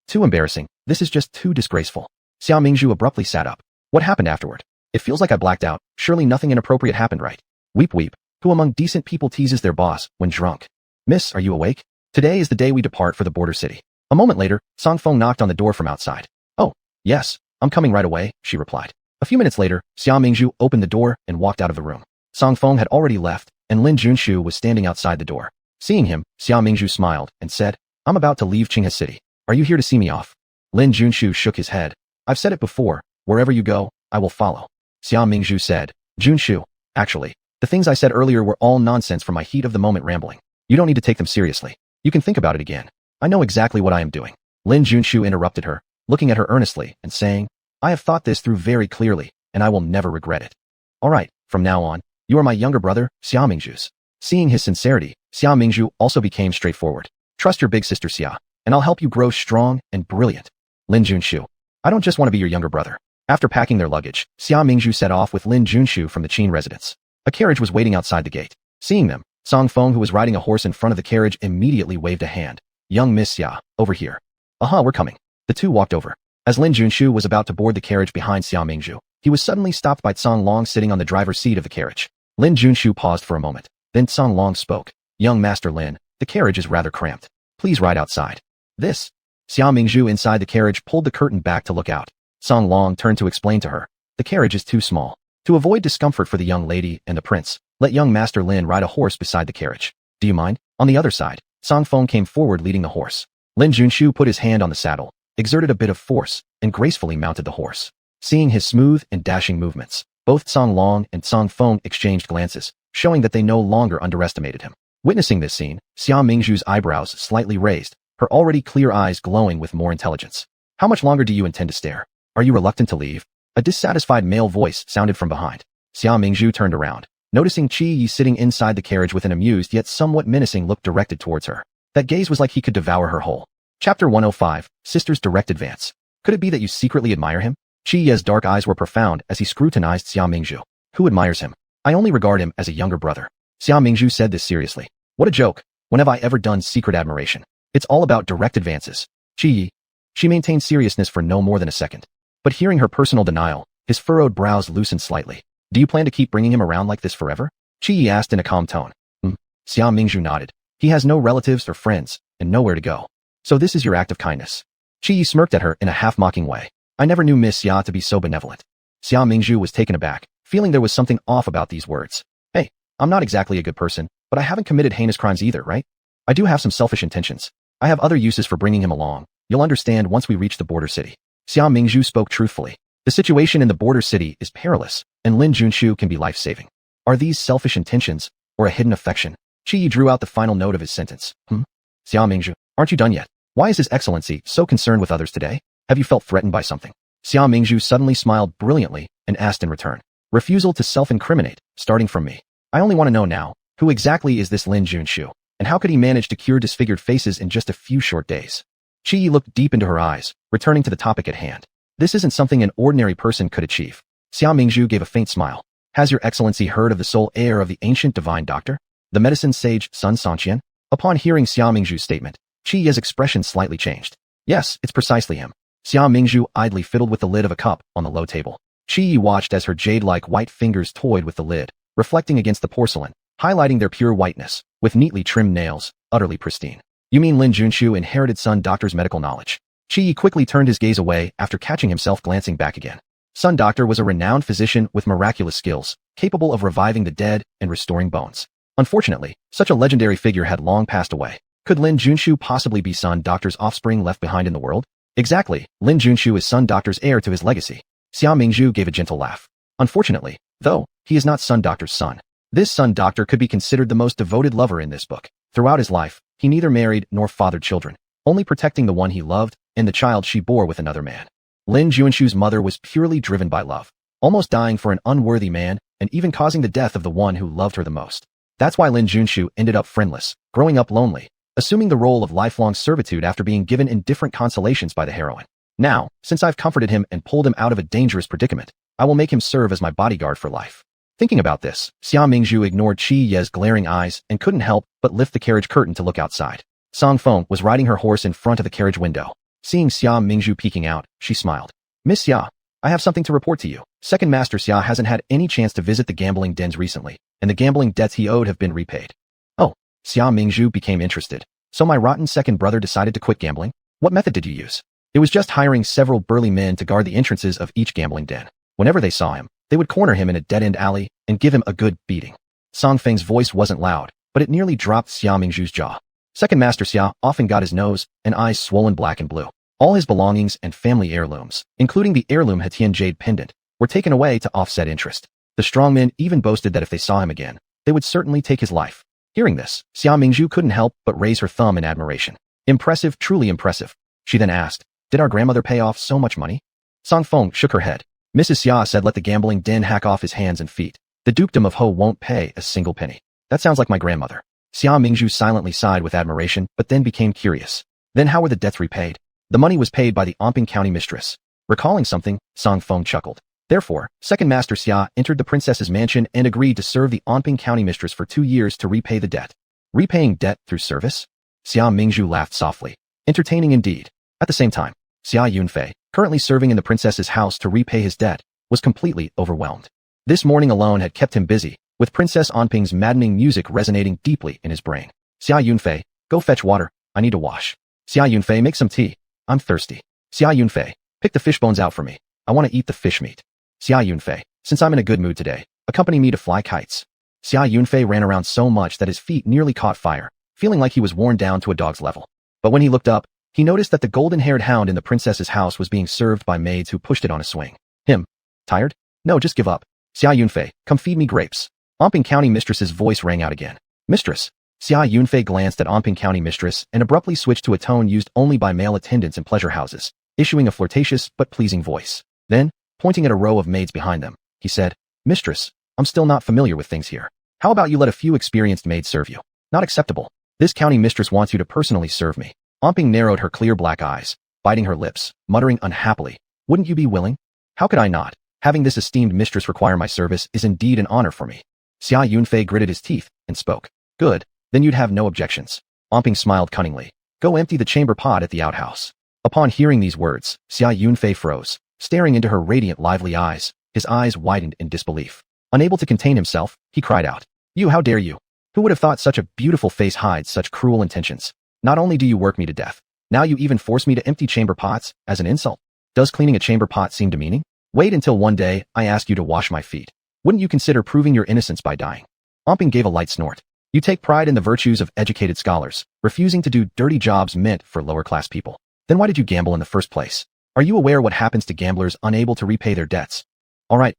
Too embarrassing. This is just too disgraceful. Xia Mingzhu abruptly sat up. What happened afterward? It feels like I blacked out. Surely nothing inappropriate happened, right? Weep weep. Who among decent people teases their boss when drunk? Miss, are you awake? Today is the day we depart for the border city. A moment later, Song Feng knocked on the door from outside. Oh, yes, I'm coming right away, she replied. A few minutes later, Xia Mingzhu opened the door and walked out of the room. Song Feng had already left, and Lin Junshu was standing outside the door. Seeing him, Xia Mingzhu smiled and said, I'm about to leave Qinghe City. Are you here to see me off? Lin Junshu shook his head. I've said it before, wherever you go, I will follow. Xia Mingzhu said, Junshu, actually, the things I said earlier were all nonsense from my heat of the moment rambling. You don't need to take them seriously. You can think about it again. I know exactly what I am doing. Lin Junshu interrupted her, looking at her earnestly and saying, I have thought this through very clearly, and I will never regret it. All right, from now on, you are my younger brother, Xia Mingzhu's. Seeing his sincerity, Xia Mingzhu also became straightforward. Trust your big sister Xia, and I'll help you grow strong and brilliant. Lin Junshu. I don't just want to be your younger brother. After packing their luggage, Xia Mingzhu set off with Lin Junshu from the Qin residence. A carriage was waiting outside the gate. Seeing them, Song Feng, who was riding a horse in front of the carriage, immediately waved a hand. Young Miss Xia, over here. We're coming. The two walked over. As Lin Junshu was about to board the carriage behind Xia Mingzhu, he was suddenly stopped by Song Long sitting on the driver's seat of the carriage. Lin Junshu paused for a moment. Then Song Long spoke. Young Master Lin, the carriage is rather cramped. Please ride outside. This. Xia Mingzhu inside the carriage pulled the curtain back to look out. Song Long turned to explain to her. The carriage is too small. To avoid discomfort for the young lady and the prince, let young Master Lin ride a horse beside the carriage. Do you mind? On the other side, Song Feng came forward leading the horse. Lin Junshu put his hand on the saddle, exerted a bit of force, and gracefully mounted the horse. Seeing his smooth and dashing movements, both Song Long and Song Feng exchanged glances, showing that they no longer underestimated him. Witnessing this scene, Xia Mingzhu's eyebrows slightly raised, her already clear eyes glowing with more intelligence. How much longer do you intend to stare? Are you reluctant to leave? A dissatisfied male voice sounded from behind. Xia Mingzhu turned around, noticing Qi Yi sitting inside the carriage with an amused yet somewhat menacing look directed towards her. That gaze was like he could devour her whole. Chapter 105, Sister's Direct Advance. Could it be that you secretly admire him? Qi Yi's dark eyes were profound as he scrutinized Xia Mingzhu. Who admires him? I only regard him as a younger brother. Xia Mingzhu said this seriously. What a joke. When have I ever done secret admiration? It's all about direct advances. Qi Yi. She maintained seriousness for no more than a second. But hearing her personal denial, his furrowed brows loosened slightly. Do you plan to keep bringing him around like this forever? Qi Yi asked in a calm tone. Xia Mingzhu nodded. He has no relatives or friends, and nowhere to go. So this is your act of kindness. Qi Yi smirked at her in a half-mocking way. I never knew Miss Xia to be so benevolent. Xia Mingzhu was taken aback, feeling there was something off about these words. Hey, I'm not exactly a good person, but I haven't committed heinous crimes either, right? I do have some selfish intentions. I have other uses for bringing him along. You'll understand once we reach the border city. Xia Mingzhu spoke truthfully. The situation in the border city is perilous, and Lin Junshu can be life-saving. Are these selfish intentions, or a hidden affection? Qi Yi drew out the final note of his sentence. Xia Mingzhu, aren't you done yet? Why is His Excellency so concerned with others today? Have you felt threatened by something? Xia Mingzhu suddenly smiled brilliantly and asked in return. Refusal to self-incriminate, starting from me. I only want to know now, who exactly is this Lin Junshu, and how could he manage to cure disfigured faces in just a few short days? Qi Yi looked deep into her eyes, returning to the topic at hand. This isn't something an ordinary person could achieve. Xia Mingzhu gave a faint smile. Has Your Excellency heard of the sole heir of the ancient divine doctor? The medicine sage Sun Sanqian? Upon hearing Xia Mingzhu's statement, Qi Yi's expression slightly changed. Yes, it's precisely him. Xia Mingzhu idly fiddled with the lid of a cup on the low table. Qi Yi watched as her jade-like white fingers toyed with the lid, reflecting against the porcelain, highlighting their pure whiteness, with neatly trimmed nails, utterly pristine. You mean Lin Junshu inherited Sun Doctor's medical knowledge? Qi Yi quickly turned his gaze away after catching himself glancing back again. Sun Doctor was a renowned physician with miraculous skills, capable of reviving the dead and restoring bones. Unfortunately, such a legendary figure had long passed away. Could Lin Junshu possibly be Sun Doctor's offspring left behind in the world? Exactly, Lin Junshu is Sun Doctor's heir to his legacy. Xia Mingzhu gave a gentle laugh. Unfortunately, though, he is not Sun Doctor's son. This Sun Doctor could be considered the most devoted lover in this book. Throughout his life, he neither married nor fathered children, only protecting the one he loved and the child she bore with another man. Lin Junshu's mother was purely driven by love, almost dying for an unworthy man and even causing the death of the one who loved her the most. That's why Lin Junshu ended up friendless, growing up lonely, assuming the role of lifelong servitude after being given indifferent consolations by the heroine. Now, since I've comforted him and pulled him out of a dangerous predicament, I will make him serve as my bodyguard for life. Thinking about this, Xia Mingzhu ignored Qi Yi's glaring eyes and couldn't help but lift the carriage curtain to look outside. Song Feng was riding her horse in front of the carriage window. Seeing Xia Mingzhu peeking out, she smiled. Miss Xia, I have something to report to you. Second Master Xia hasn't had any chance to visit the gambling dens recently, and the gambling debts he owed have been repaid. Oh, Xia Mingzhu became interested. So my rotten second brother decided to quit gambling? What method did you use? It was just hiring several burly men to guard the entrances of each gambling den. Whenever they saw him, they would corner him in a dead-end alley and give him a good beating. Song Feng's voice wasn't loud, but it nearly dropped Xia Mingzhu's jaw. Second Master Xia often got his nose and eyes swollen black and blue. All his belongings and family heirlooms, including the heirloom Hetian jade pendant, were taken away to offset interest. The strongmen even boasted that if they saw him again, they would certainly take his life. Hearing this, Xia Mingzhu couldn't help but raise her thumb in admiration. Impressive, truly impressive. She then asked, did our grandmother pay off so much money? Song Feng shook her head. Mrs. Xia said let the gambling den hack off his hands and feet. The dukedom of Ho won't pay a single penny. That sounds like my grandmother. Xia Mingzhu silently sighed with admiration, but then became curious. Then how were the debts repaid? The money was paid by the Anping County mistress. Recalling something, Song Feng chuckled. Therefore, Second Master Xia entered the princess's mansion and agreed to serve the Anping County mistress for 2 years to repay the debt. Repaying debt through service? Xia Mingzhu laughed softly. Entertaining indeed. At the same time, Xia Yunfei, currently serving in the princess's house to repay his debt, was completely overwhelmed. This morning alone had kept him busy, with Princess Anping's maddening music resonating deeply in his brain. Xia Yunfei, go fetch water, I need to wash. Xia Yunfei, make some tea. I'm thirsty. Xia Yunfei, pick the fish bones out for me. I want to eat the fish meat. Xia Yunfei, since I'm in a good mood today, accompany me to fly kites. Xia Yunfei ran around so much that his feet nearly caught fire, feeling like he was worn down to a dog's level. But when he looked up, he noticed that the golden-haired hound in the princess's house was being served by maids who pushed it on a swing. Him. Tired? No, just give up. Xia Yunfei, come feed me grapes. Anping County mistress's voice rang out again. Mistress. Xia Yunfei glanced at Anping County mistress and abruptly switched to a tone used only by male attendants in pleasure houses, issuing a flirtatious but pleasing voice. Then, pointing at a row of maids behind them, he said, Mistress, I'm still not familiar with things here. How about you let a few experienced maids serve you? Not acceptable. This county mistress wants you to personally serve me. Anping narrowed her clear black eyes, biting her lips, muttering unhappily, wouldn't you be willing? How could I not? Having this esteemed mistress require my service is indeed an honor for me. Xia Yunfei gritted his teeth and spoke. Good, then you'd have no objections. Anping smiled cunningly. Go empty the chamber pot at the outhouse. Upon hearing these words, Xia Yunfei froze, staring into her radiant lively eyes. His eyes widened in disbelief. Unable to contain himself, he cried out. You, how dare you? Who would have thought such a beautiful face hides such cruel intentions? Not only do you work me to death, now you even force me to empty chamber pots, as an insult. Does cleaning a chamber pot seem demeaning? Wait until one day I ask you to wash my feet. Wouldn't you consider proving your innocence by dying? Anping gave a light snort. You take pride in the virtues of educated scholars, refusing to do dirty jobs meant for lower-class people. Then why did you gamble in the first place? Are you aware what happens to gamblers unable to repay their debts? All right,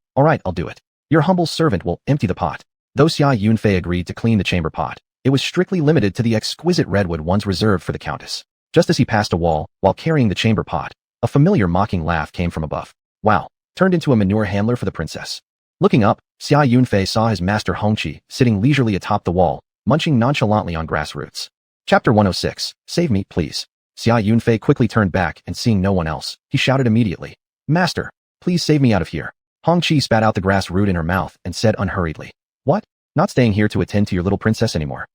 I'll do it. Your humble servant will empty the pot. Though Xia Yunfei agreed to clean the chamber pot, it was strictly limited to the exquisite redwood ones reserved for the countess. Just as he passed a wall, while carrying the chamber pot, a familiar mocking laugh came from above. Wow, turned into a manure handler for the princess. Looking up, Xia Yunfei saw his master Hongqi sitting leisurely atop the wall, munching nonchalantly on grass roots. Chapter 106, Save me, please. Xia Yunfei quickly turned back and seeing no one else, he shouted immediately. Master, please save me out of here. Hongqi spat out the grass root in her mouth and said unhurriedly. What? Not staying here to attend to your little princess anymore.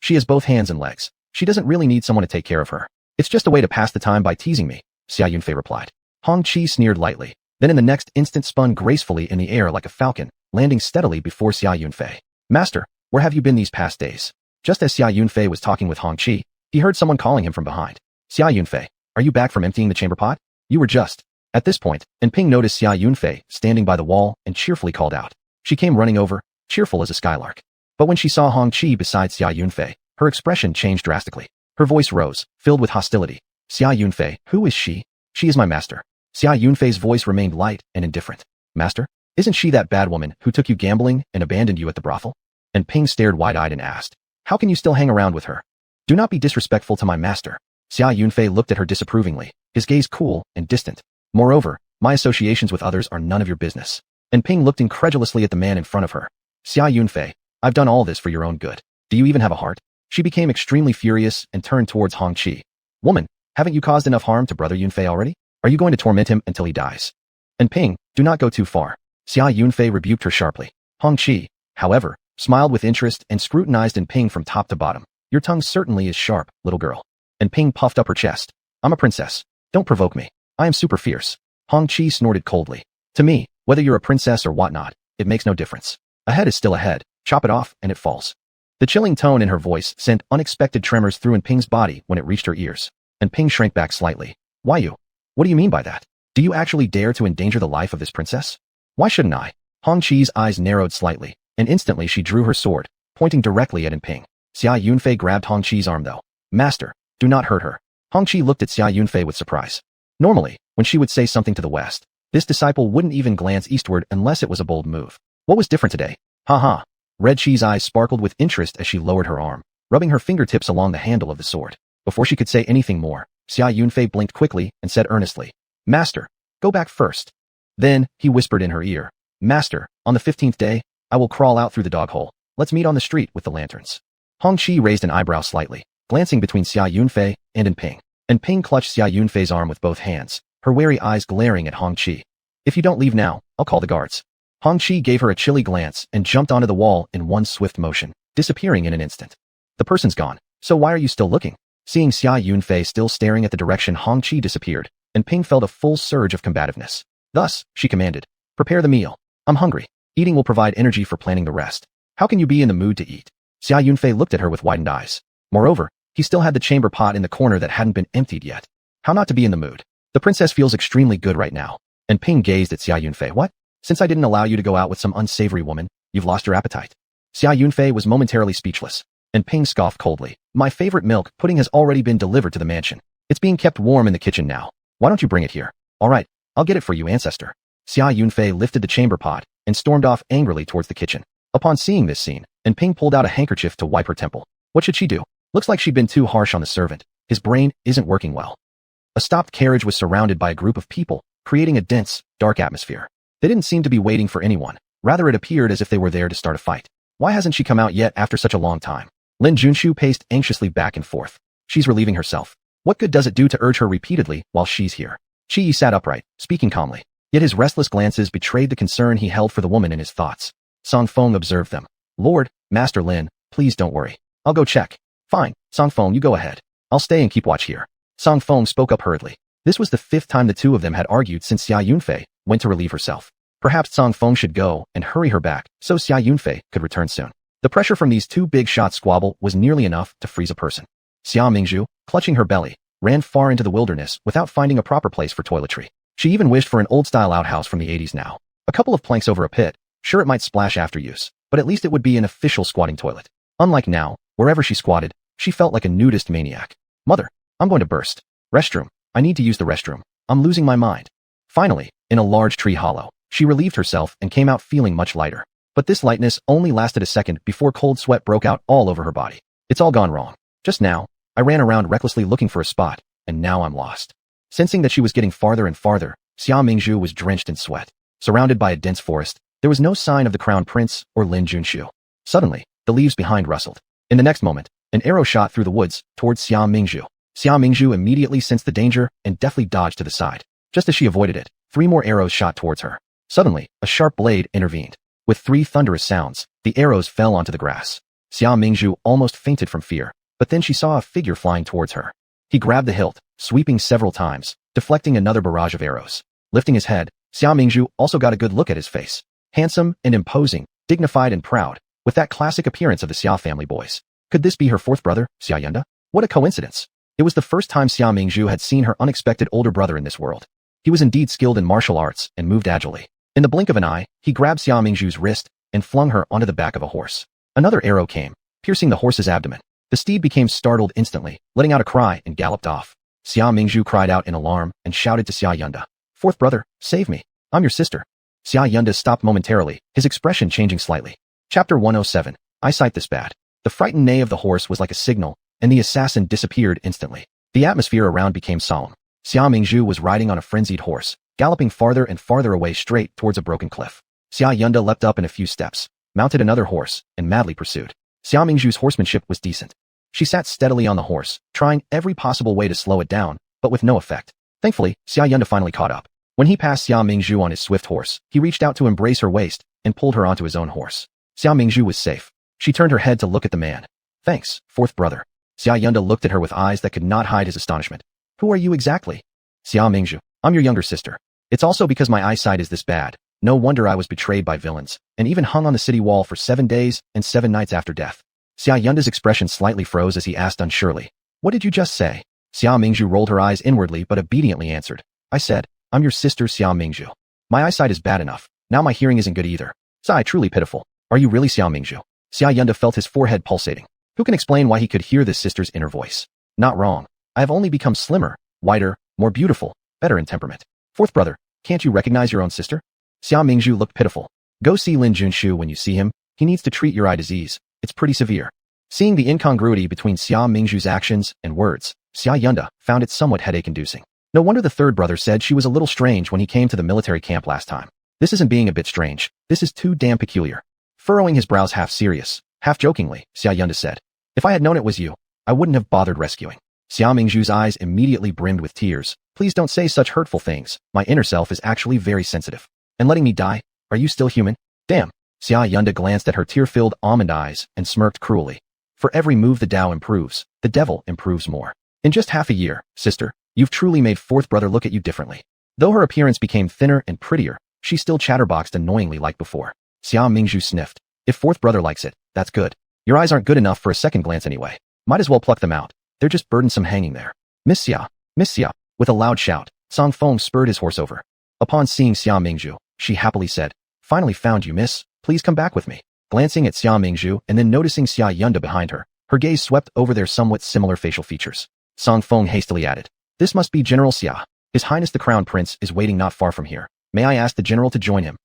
She has both hands and legs. She doesn't really need someone to take care of her. It's just a way to pass the time by teasing me, Xia Yunfei replied. Hongqi sneered lightly, then in the next instant spun gracefully in the air like a falcon, landing steadily before Xia Yunfei. Master, where have you been these past days? Just as Xia Yunfei was talking with Hongqi, he heard someone calling him from behind. Xia Yunfei, are you back from emptying the chamber pot? You were just. At this point, Anping noticed Xia Yunfei standing by the wall and cheerfully called out. She came running over, cheerful as a skylark. But when she saw Hongqi beside Xia Yunfei, her expression changed drastically. Her voice rose, filled with hostility. Xia Yunfei, who is she? She is my master. Xia Yunfei's voice remained light and indifferent. Master? Isn't she that bad woman who took you gambling and abandoned you at the brothel? Anping stared wide-eyed and asked. How can you still hang around with her? Do not be disrespectful to my master. Xia Yunfei looked at her disapprovingly, his gaze cool and distant. Moreover, my associations with others are none of your business. Anping looked incredulously at the man in front of her. Xia Yunfei, I've done all this for your own good. Do you even have a heart? She became extremely furious and turned towards Hongqi. Woman, haven't you caused enough harm to brother Yunfei already? Are you going to torment him until he dies? Anping, do not go too far. Xia Yunfei rebuked her sharply. Hongqi, however, smiled with interest and scrutinized Anping from top to bottom. Your tongue certainly is sharp, little girl. Anping puffed up her chest. I'm a princess. Don't provoke me. I am super fierce. Hongqi snorted coldly. To me, whether you're a princess or whatnot, it makes no difference. A head is still a head. Chop it off, and it falls. The chilling tone in her voice sent unexpected tremors through Anping's body when it reached her ears. Anping shrank back slightly. Why you? What do you mean by that? Do you actually dare to endanger the life of this princess? Why shouldn't I? Hongqi's eyes narrowed slightly, and instantly she drew her sword, pointing directly at Anping. Xia Yunfei grabbed Hongqi's arm though. Master, do not hurt her. Hongqi looked at Xia Yunfei with surprise. Normally, when she would say something to the west, this disciple wouldn't even glance eastward unless it was a bold move. What was different today? Haha. Red Chi's eyes sparkled with interest as she lowered her arm, rubbing her fingertips along the handle of the sword. Before she could say anything more, Xia Yunfei blinked quickly and said earnestly, "Master, go back first." Then, he whispered in her ear, "Master, on the 15th day, I will crawl out through the dog hole. Let's meet on the street with the lanterns." Hong Qi raised an eyebrow slightly, glancing between Xia Yunfei and Ping. And Ping clutched Xia Yunfei's arm with both hands, her wary eyes glaring at Hong Qi. "If you don't leave now, I'll call the guards." Hong Qi gave her a chilly glance and jumped onto the wall in one swift motion, disappearing in an instant. "The person's gone, so why are you still looking?" Seeing Xia Yunfei still staring at the direction Hong Qi disappeared, and Ping felt a full surge of combativeness. Thus, she commanded, "Prepare the meal. I'm hungry. Eating will provide energy for planning the rest. How can you be in the mood to eat?" Xia Yunfei looked at her with widened eyes. Moreover, he still had the chamber pot in the corner that hadn't been emptied yet. How not to be in the mood? "The princess feels extremely good right now." And Ping gazed at Xia Yunfei. "What? Since I didn't allow you to go out with some unsavory woman, you've lost your appetite?" Xia Yunfei was momentarily speechless, and Ping scoffed coldly. "My favorite milk pudding has already been delivered to the mansion. It's being kept warm in the kitchen now. Why don't you bring it here?" "All right, I'll get it for you, ancestor." Xia Yunfei lifted the chamber pot and stormed off angrily towards the kitchen. Upon seeing this scene, and Ping pulled out a handkerchief to wipe her temple. What should she do? Looks like she'd been too harsh on the servant. His brain isn't working well. A stopped carriage was surrounded by a group of people, creating a dense, dark atmosphere. They didn't seem to be waiting for anyone. Rather, it appeared as if they were there to start a fight. Why hasn't she come out yet after such a long time? Lin Junshu paced anxiously back and forth. She's relieving herself. What good does it do to urge her repeatedly while she's here? Qi Yi sat upright, speaking calmly. Yet his restless glances betrayed the concern he held for the woman in his thoughts. Song Feng observed them. "Lord, Master Lin, please don't worry. I'll go check." "Fine, Song Feng, you go ahead. I'll stay and keep watch here." Song Feng spoke up hurriedly. This was the 5th time the two of them had argued since Xia Yunfei went to relieve herself. Perhaps Song Feng should go and hurry her back so Xia Yunfei could return soon. The pressure from these two big shot squabble was nearly enough to freeze a person. Xia Mingzhu, clutching her belly, ran far into the wilderness without finding a proper place for toiletry. She even wished for an old-style outhouse from the 80s now. A couple of planks over a pit, sure it might splash after use, but at least it would be an official squatting toilet. Unlike now, wherever she squatted, she felt like a nudist maniac. "Mother, I'm going to burst. Restroom. I need to use the restroom. I'm losing my mind." Finally, in a large tree hollow, she relieved herself and came out feeling much lighter. But this lightness only lasted a second before cold sweat broke out all over her body. "It's all gone wrong. Just now, I ran around recklessly looking for a spot, and now I'm lost." Sensing that she was getting farther and farther, Xia Mingzhu was drenched in sweat. Surrounded by a dense forest, there was no sign of the crown prince or Lin Junshu. Suddenly, the leaves behind rustled. In the next moment, an arrow shot through the woods towards Xia Mingzhu. Xia Mingzhu immediately sensed the danger and deftly dodged to the side. Just as she avoided it, 3 more arrows shot towards her. Suddenly, a sharp blade intervened. With 3 thunderous sounds, the arrows fell onto the grass. Xia Mingzhu almost fainted from fear, but then she saw a figure flying towards her. He grabbed the hilt, sweeping several times, deflecting another barrage of arrows. Lifting his head, Xia Mingzhu also got a good look at his face. Handsome and imposing, dignified and proud, with that classic appearance of the Xia family boys. Could this be her 4th brother, Xia Yunda? What a coincidence. It was the first time Xia Mingzhu had seen her unexpected older brother in this world. He was indeed skilled in martial arts and moved agilely. In the blink of an eye, he grabbed Xia Mingzhu's wrist and flung her onto the back of a horse. Another arrow came, piercing the horse's abdomen. The steed became startled instantly, letting out a cry and galloped off. Xia Mingzhu cried out in alarm and shouted to Xia Yunda, "4th brother, save me. I'm your sister." Xia Yunda stopped momentarily, his expression changing slightly. Chapter 107. Eyesight this bad. The frightened neigh of the horse was like a signal, and the assassin disappeared instantly. The atmosphere around became solemn. Xia Mingzhu was riding on a frenzied horse, galloping farther and farther away straight towards a broken cliff. Xia Yunda leapt up in a few steps, mounted another horse, and madly pursued. Xia Mingzhu's horsemanship was decent. She sat steadily on the horse, trying every possible way to slow it down, but with no effect. Thankfully, Xia Yunda finally caught up. When he passed Xia Mingzhu on his swift horse, he reached out to embrace her waist and pulled her onto his own horse. Xia Mingzhu was safe. She turned her head to look at the man. "Thanks, 4th brother." Xia Yunda looked at her with eyes that could not hide his astonishment. "Who are you exactly?" "Xia Mingzhu. I'm your younger sister. It's also because my eyesight is this bad. No wonder I was betrayed by villains, and even hung on the city wall for 7 days and 7 nights after death." Xia Yunda's expression slightly froze as he asked unsurely, "What did you just say?" Xia Mingzhu rolled her eyes inwardly but obediently answered, "I said, I'm your sister Xia Mingzhu. My eyesight is bad enough, now my hearing isn't good either. Sigh, truly pitiful. Are you really Xia Mingzhu?" Xia Yunda felt his forehead pulsating. Who can explain why he could hear this sister's inner voice? Not wrong. I have only become slimmer, whiter, more beautiful, better in temperament. 4th brother, can't you recognize your own sister? Xia Mingzhu looked pitiful. Go see Lin Junshu when you see him, He needs to treat your eye disease. It's pretty severe. Seeing the incongruity between Xia Mingzhu's actions and words, Xia Yunda found it somewhat headache-inducing. No wonder the third brother said she was a little strange when he came to the military camp last time. This isn't being a bit strange. This is too damn peculiar. Furrowing his brows half serious, half jokingly, Xia Yunda said, "If I had known it was you, I wouldn't have bothered rescuing." Xia Mingzhu's eyes immediately brimmed with tears. "Please don't say such hurtful things. My inner self is actually very sensitive. And letting me die? Are you still human? Damn." Xia Yunda glanced at her tear-filled almond eyes and smirked cruelly. "For every move the Tao improves, the devil improves more. In just half a year, sister, you've truly made fourth brother look at you differently." Though her appearance became thinner and prettier, she still chatterboxed annoyingly like before. Xia Mingzhu sniffed. "If fourth brother likes it, that's good. Your eyes aren't good enough for a second glance anyway. Might as well pluck them out. They're just burdensome hanging there." Miss Xia. Miss Xia." With a loud shout, Song Feng spurred his horse over. Upon seeing Xia Mingzhu, she happily said, "Finally found you, miss. Please come back with me." Glancing at Xia Mingzhu and then noticing Xia Yunda behind her, her gaze swept over their somewhat similar facial features. Song Feng hastily added, "This must be General Xia. His Highness the Crown Prince is waiting not far from here. May I ask the General to join him?"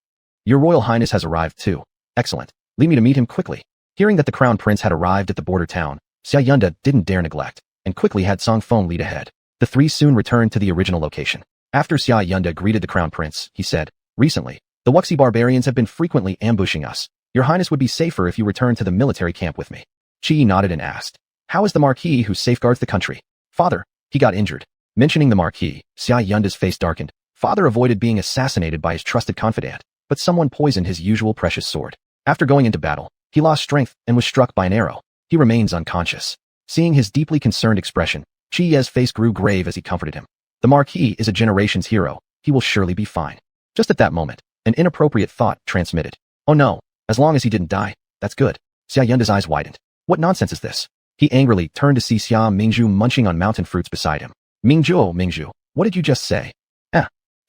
"Your Royal Highness has arrived too. Excellent. Lead me to meet him quickly." Hearing that the Crown Prince had arrived at the border town, Xia Yunda didn't dare neglect, and quickly had Song Feng lead ahead. The three soon returned to the original location. After Xia Yunda greeted the Crown Prince, he said, "Recently, the Wuxi barbarians have been frequently ambushing us. Your Highness would be safer if you returned to the military camp with me." Qi nodded and asked, "How is the Marquis who safeguards the country?" "Father, he got injured." Mentioning the Marquis, Xia Yunda's face darkened. Father avoided being assassinated by his trusted confidant, but someone poisoned his usual precious sword. After going into battle, he lost strength and was struck by an arrow. He remains unconscious. Seeing his deeply concerned expression, Qi's face grew grave as he comforted him. The Marquis is a generation's hero. He will surely be fine. Just at that moment, an inappropriate thought transmitted. "Oh no, as long as he didn't die, that's good." Xia Yunda's eyes widened. What nonsense is this? He angrily turned to see Xia Mingzhu munching on mountain fruits beside him. Mingzhu, what did you just say?"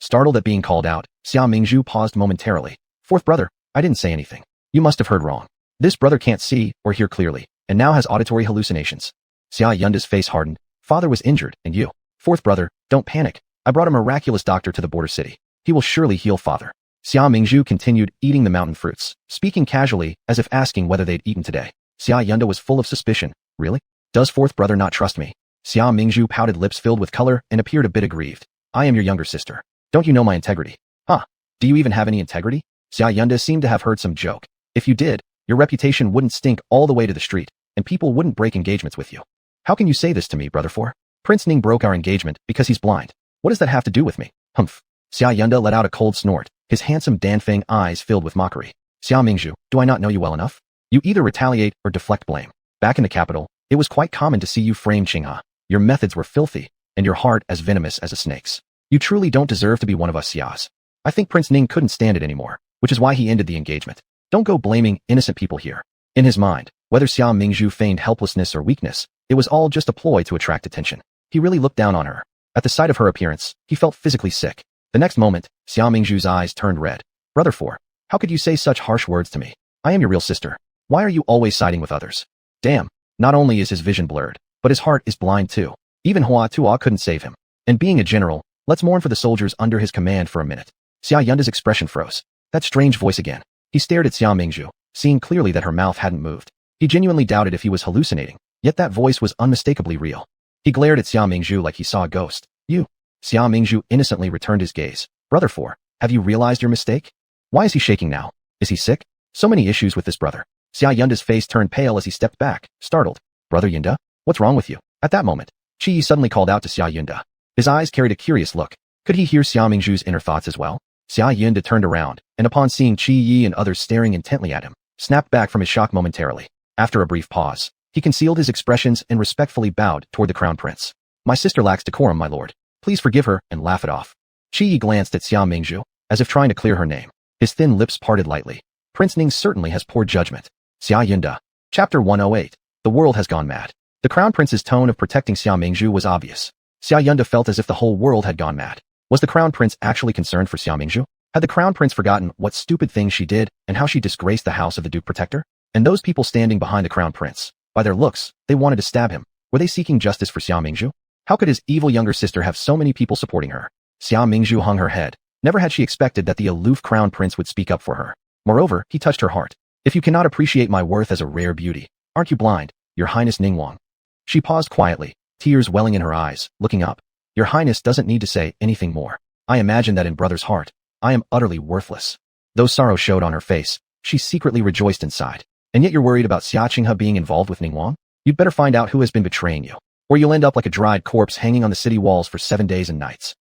Startled at being called out, Xia Mingzhu paused momentarily. "Fourth brother, I didn't say anything. You must have heard wrong. This brother can't see or hear clearly, and now has auditory hallucinations." Xia Yunda's face hardened. "Father was injured, and you. Fourth brother, don't panic. I brought a miraculous doctor to the border city. He will surely heal father." Xia Mingzhu continued eating the mountain fruits, speaking casually as if asking whether they'd eaten today. Xia Yunda was full of suspicion. "Really? Does fourth brother not trust me?" Xia Mingzhu pouted lips filled with color and appeared a bit aggrieved. "I am your younger sister. Don't you know my integrity?" "Huh? Do you even have any integrity?" Xia Yunda seemed to have heard some joke. "If you did, your reputation wouldn't stink all the way to the street, and people wouldn't break engagements with you." "How can you say this to me, brother four? Prince Ning broke our engagement because he's blind. What does that have to do with me?" "Humph." Xia Yunda let out a cold snort, his handsome Danfeng eyes filled with mockery. "Xia Mingzhu, do I not know you well enough? You either retaliate or deflect blame. Back in the capital, it was quite common to see you frame Qinghe. Your methods were filthy, and your heart as venomous as a snake's. You truly don't deserve to be one of us Xias. I think Prince Ning couldn't stand it anymore, which is why he ended the engagement. Don't go blaming innocent people here." In his mind, whether Xia Mingzhu feigned helplessness or weakness, it was all just a ploy to attract attention. He really looked down on her. At the sight of her appearance, he felt physically sick. The next moment, Xia Mingzhu's eyes turned red. "Brother four, how could you say such harsh words to me? I am your real sister. Why are you always siding with others?" Damn, not only is his vision blurred, but his heart is blind too. Even Hua Tuo couldn't save him. And being a general, let's mourn for the soldiers under his command for a minute. Xia Yunda's expression froze. That strange voice again. He stared at Xia Mingzhu, seeing clearly that her mouth hadn't moved. He genuinely doubted if he was hallucinating, yet that voice was unmistakably real. He glared at Xia Mingzhu like he saw a ghost. "You." Xia Mingzhu innocently returned his gaze. "Brother four, have you realized your mistake? Why is he shaking now? Is he sick? So many issues with this brother." Xia Yunda's face turned pale as he stepped back, startled. "Brother Yunda, what's wrong with you?" At that moment, Qi suddenly called out to Xia Yunda. His eyes carried a curious look. Could he hear Xia Mingzhu's inner thoughts as well? Xia Yunda turned around, and upon seeing Qi Yi and others staring intently at him, snapped back from his shock momentarily. After a brief pause, he concealed his expressions and respectfully bowed toward the crown prince. "My sister lacks decorum, my lord. Please forgive her and laugh it off." Qi Yi glanced at Xia Mingzhu, as if trying to clear her name. His thin lips parted lightly. Prince Ning certainly has poor judgment. Xia Yunda. Chapter 108. The world has gone mad. The crown prince's tone of protecting Xia Mingzhu was obvious. Xia Yunda felt as if the whole world had gone mad. Was the crown prince actually concerned for Xia Mingzhu? Had the crown prince forgotten what stupid things she did and how she disgraced the house of the Duke Protector? And those people standing behind the crown prince, by their looks, they wanted to stab him. Were they seeking justice for Xia Mingzhu? How could his evil younger sister have so many people supporting her? Xia Mingzhu hung her head. Never had she expected that the aloof crown prince would speak up for her. Moreover, he touched her heart. If you cannot appreciate my worth as a rare beauty, aren't you blind, Your Highness Ningguang? She paused quietly, tears welling in her eyes, looking up. Your Highness doesn't need to say anything more. I imagine that in brother's heart, I am utterly worthless. Though sorrow showed on her face, she secretly rejoiced inside. And yet you're worried about Xia Qinghe being involved with Ningguang? You'd better find out who has been betraying you, or you'll end up like a dried corpse hanging on the city walls for 7 days and nights.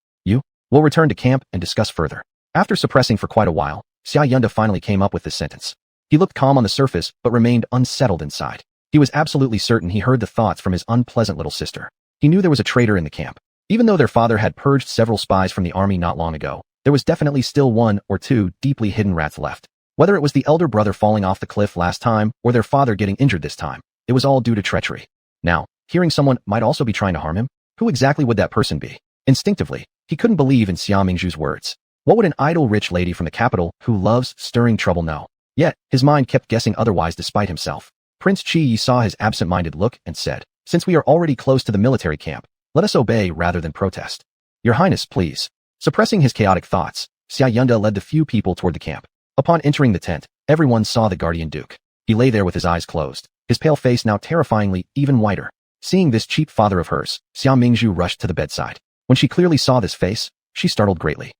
We'll return to camp and discuss further. After suppressing for quite a while, Xia Yunda finally came up with this sentence. He looked calm on the surface, but remained unsettled inside. He was absolutely certain he heard the thoughts from his unpleasant little sister. He knew there was a traitor in the camp. Even though their father had purged several spies from the army not long ago, there was definitely still 1 or 2 deeply hidden rats left. Whether it was the elder brother falling off the cliff last time or their father getting injured this time, it was all due to treachery. Now, hearing someone might also be trying to harm him, who exactly would that person be? Instinctively, he couldn't believe in Xia Mingzhu's words. What would an idle rich lady from the capital who loves stirring trouble know? Yet, his mind kept guessing otherwise despite himself. Prince Qi Yi saw his absent-minded look and said, since we are already close to the military camp, let us obey rather than protest. Your Highness, please. Suppressing his chaotic thoughts, Xia Yunda led the few people toward the camp. Upon entering the tent, everyone saw the guardian duke. He lay there with his eyes closed, his pale face now terrifyingly even whiter. Seeing this cheap father of hers, Xia Mingzhu rushed to the bedside. When she clearly saw this face, she startled greatly.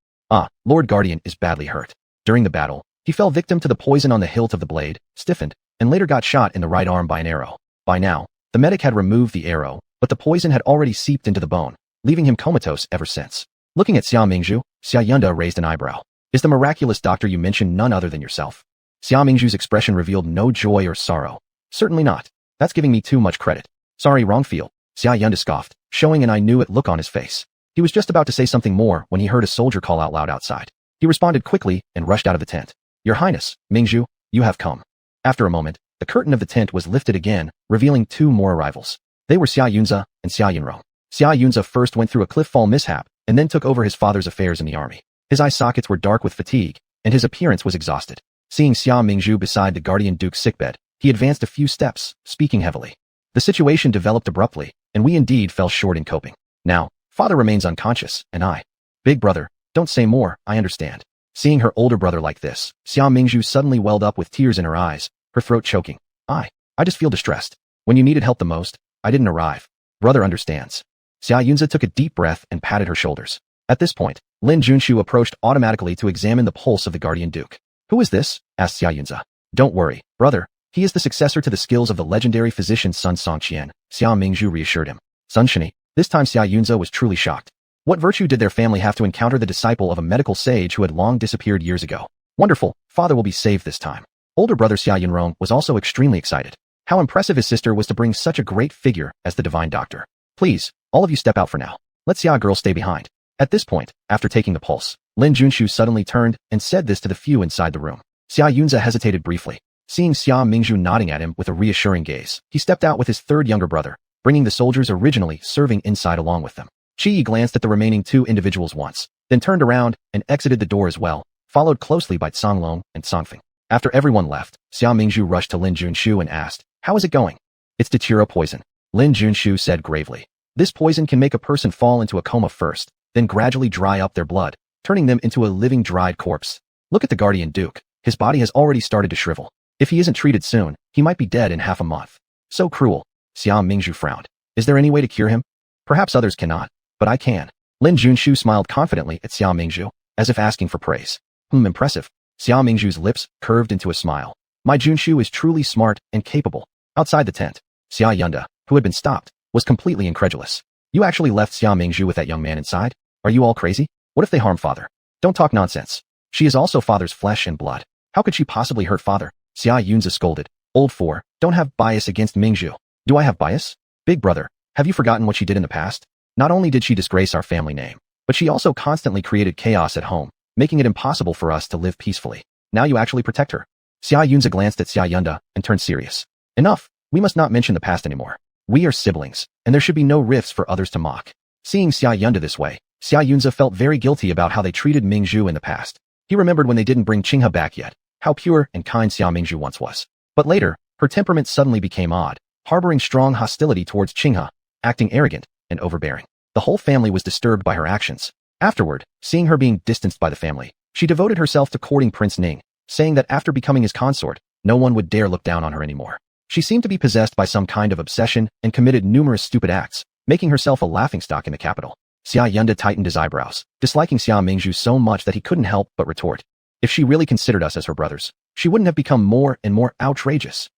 Lord Guardian is badly hurt. During the battle, he fell victim to the poison on the hilt of the blade, stiffened, and later got shot in the right arm by an arrow. By now, the medic had removed the arrow, but the poison had already seeped into the bone, leaving him comatose ever since. Looking at Xia Mingzhu, Xia Yunda raised an eyebrow. Is the miraculous doctor you mentioned none other than yourself? Xia Mingzhu's expression revealed no joy or sorrow. Certainly not. That's giving me too much credit. Sorry, wrong field. Xia Yunda scoffed, showing an I knew it look on his face. He was just about to say something more when he heard a soldier call out loud outside. He responded quickly and rushed out of the tent. Your Highness, Mingzhu, you have come. After a moment, the curtain of the tent was lifted again, revealing 2 more arrivals. They were Xia Yunze and Xia Yunrong. Xia Yunze first went through a cliff fall mishap, and then took over his father's affairs in the army. His eye sockets were dark with fatigue, and his appearance was exhausted. Seeing Xia Mingzhu beside the guardian duke's sickbed, he advanced a few steps, speaking heavily. The situation developed abruptly, and we indeed fell short in coping. Now, father remains unconscious, and I. Big brother, don't say more, I understand. Seeing her older brother like this, Xia Mingzhu suddenly welled up with tears in her eyes, her throat choking. I just feel distressed. When you needed help the most, I didn't arrive. Brother understands. Xia Yunze took a deep breath and patted her shoulders. At this point, Lin Junshu approached automatically to examine the pulse of the guardian duke. Who is this? Asked Xia Yunze. Don't worry, brother. He is the successor to the skills of the legendary physician Sun Songqian, Xia Mingzhu reassured him. Sun Shini. This time Xia Yunze was truly shocked. What virtue did their family have to encounter the disciple of a medical sage who had long disappeared years ago? Wonderful, father will be saved this time. Older brother Xia Yunrong was also extremely excited. How impressive his sister was to bring such a great figure as the divine doctor. Please, all of you step out for now. Let Xia girl stay behind. At this point, after taking the pulse, Lin Junshu suddenly turned and said this to the few inside the room. Xia Yunze hesitated briefly. Seeing Xia Mingzhu nodding at him with a reassuring gaze, he stepped out with his 3rd younger brother, bringing the soldiers originally serving inside along with them. Qi Yi glanced at the remaining 2 individuals once, then turned around and exited the door as well, followed closely by Songlong and Songfeng. After everyone left, Xia Mingzhu rushed to Lin Junshu and asked, how is it going? It's Datura poison. Lin Junshu said gravely. This poison can make a person fall into a coma first, then gradually dry up their blood, turning them into a living dried corpse. Look at the guardian duke. His body has already started to shrivel. If he isn't treated soon, he might be dead in half a month. So cruel. Xia Mingzhu frowned. Is there any way to cure him? Perhaps others cannot, but I can. Lin Junshu smiled confidently at Xia Mingzhu, as if asking for praise. Impressive. Xia Mingzhu's lips curved into a smile. My Junshu is truly smart and capable. Outside the tent, Xia Yunda, who had been stopped, was completely incredulous. You actually left Xia Mingzhu with that young man inside? Are you all crazy? What if they harm father? Don't talk nonsense. She is also father's flesh and blood. How could she possibly hurt father? Xia Yunze scolded. Old 4, don't have bias against Mingzhu. Do I have bias? Big brother, have you forgotten what she did in the past? Not only did she disgrace our family name, but she also constantly created chaos at home, making it impossible for us to live peacefully. Now you actually protect her. Xia Yunze glanced at Xia Yunda and turned serious. Enough, we must not mention the past anymore. We are siblings, and there should be no rifts for others to mock. Seeing Xia Yunda this way, Xia Yunze felt very guilty about how they treated Mingzhu in the past. He remembered when they didn't bring Qinghe back yet, how pure and kind Xia Mingzhu once was. But later, her temperament suddenly became odd, harboring strong hostility towards Qinghe, acting arrogant and overbearing. The whole family was disturbed by her actions. Afterward, seeing her being distanced by the family, she devoted herself to courting Prince Ning, saying that after becoming his consort, no one would dare look down on her anymore. She seemed to be possessed by some kind of obsession and committed numerous stupid acts, making herself a laughingstock in the capital. Xia Yunda tightened his eyebrows, disliking Xia Mingzhu so much that he couldn't help but retort. If she really considered us as her brothers, she wouldn't have become more and more outrageous.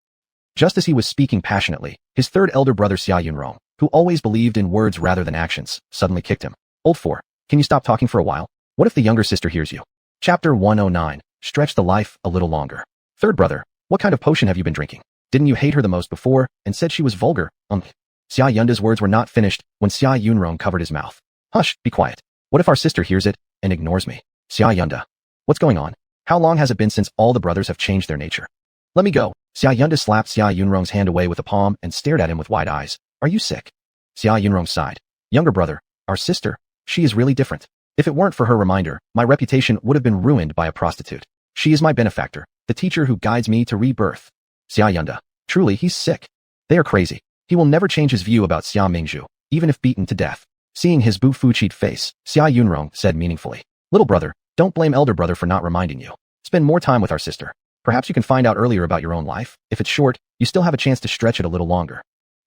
Just as he was speaking passionately, his third elder brother Xia Yunrong, who always believed in words rather than actions, suddenly kicked him. Old four, can you stop talking for a while? What if the younger sister hears you? Chapter 109, Stretch the life a little longer. Third brother, what kind of potion have you been drinking? Didn't you hate her the most before and said she was vulgar? Xia Yunda's words were not finished when Xia Yunrong covered his mouth. Hush, be quiet. What if our sister hears it and ignores me? Xia Yunda. What's going on? How long has it been since all the brothers have changed their nature? Let me go. Xia Yunda slapped Xia Yunrong's hand away with a palm and stared at him with wide eyes. Are you sick? Xia Yunrong sighed. Younger brother, our sister, she is really different. If it weren't for her reminder, my reputation would have been ruined by a prostitute. She is my benefactor, the teacher who guides me to rebirth. Xia Yunda. Truly, he's sick. They are crazy. He will never change his view about Xia Mingzhu, even if beaten to death. Seeing his bu-fu-cheat face, Xia Yunrong said meaningfully. Little brother, don't blame elder brother for not reminding you. Spend more time with our sister. Perhaps you can find out earlier about your own life. If it's short, you still have a chance to stretch it a little longer.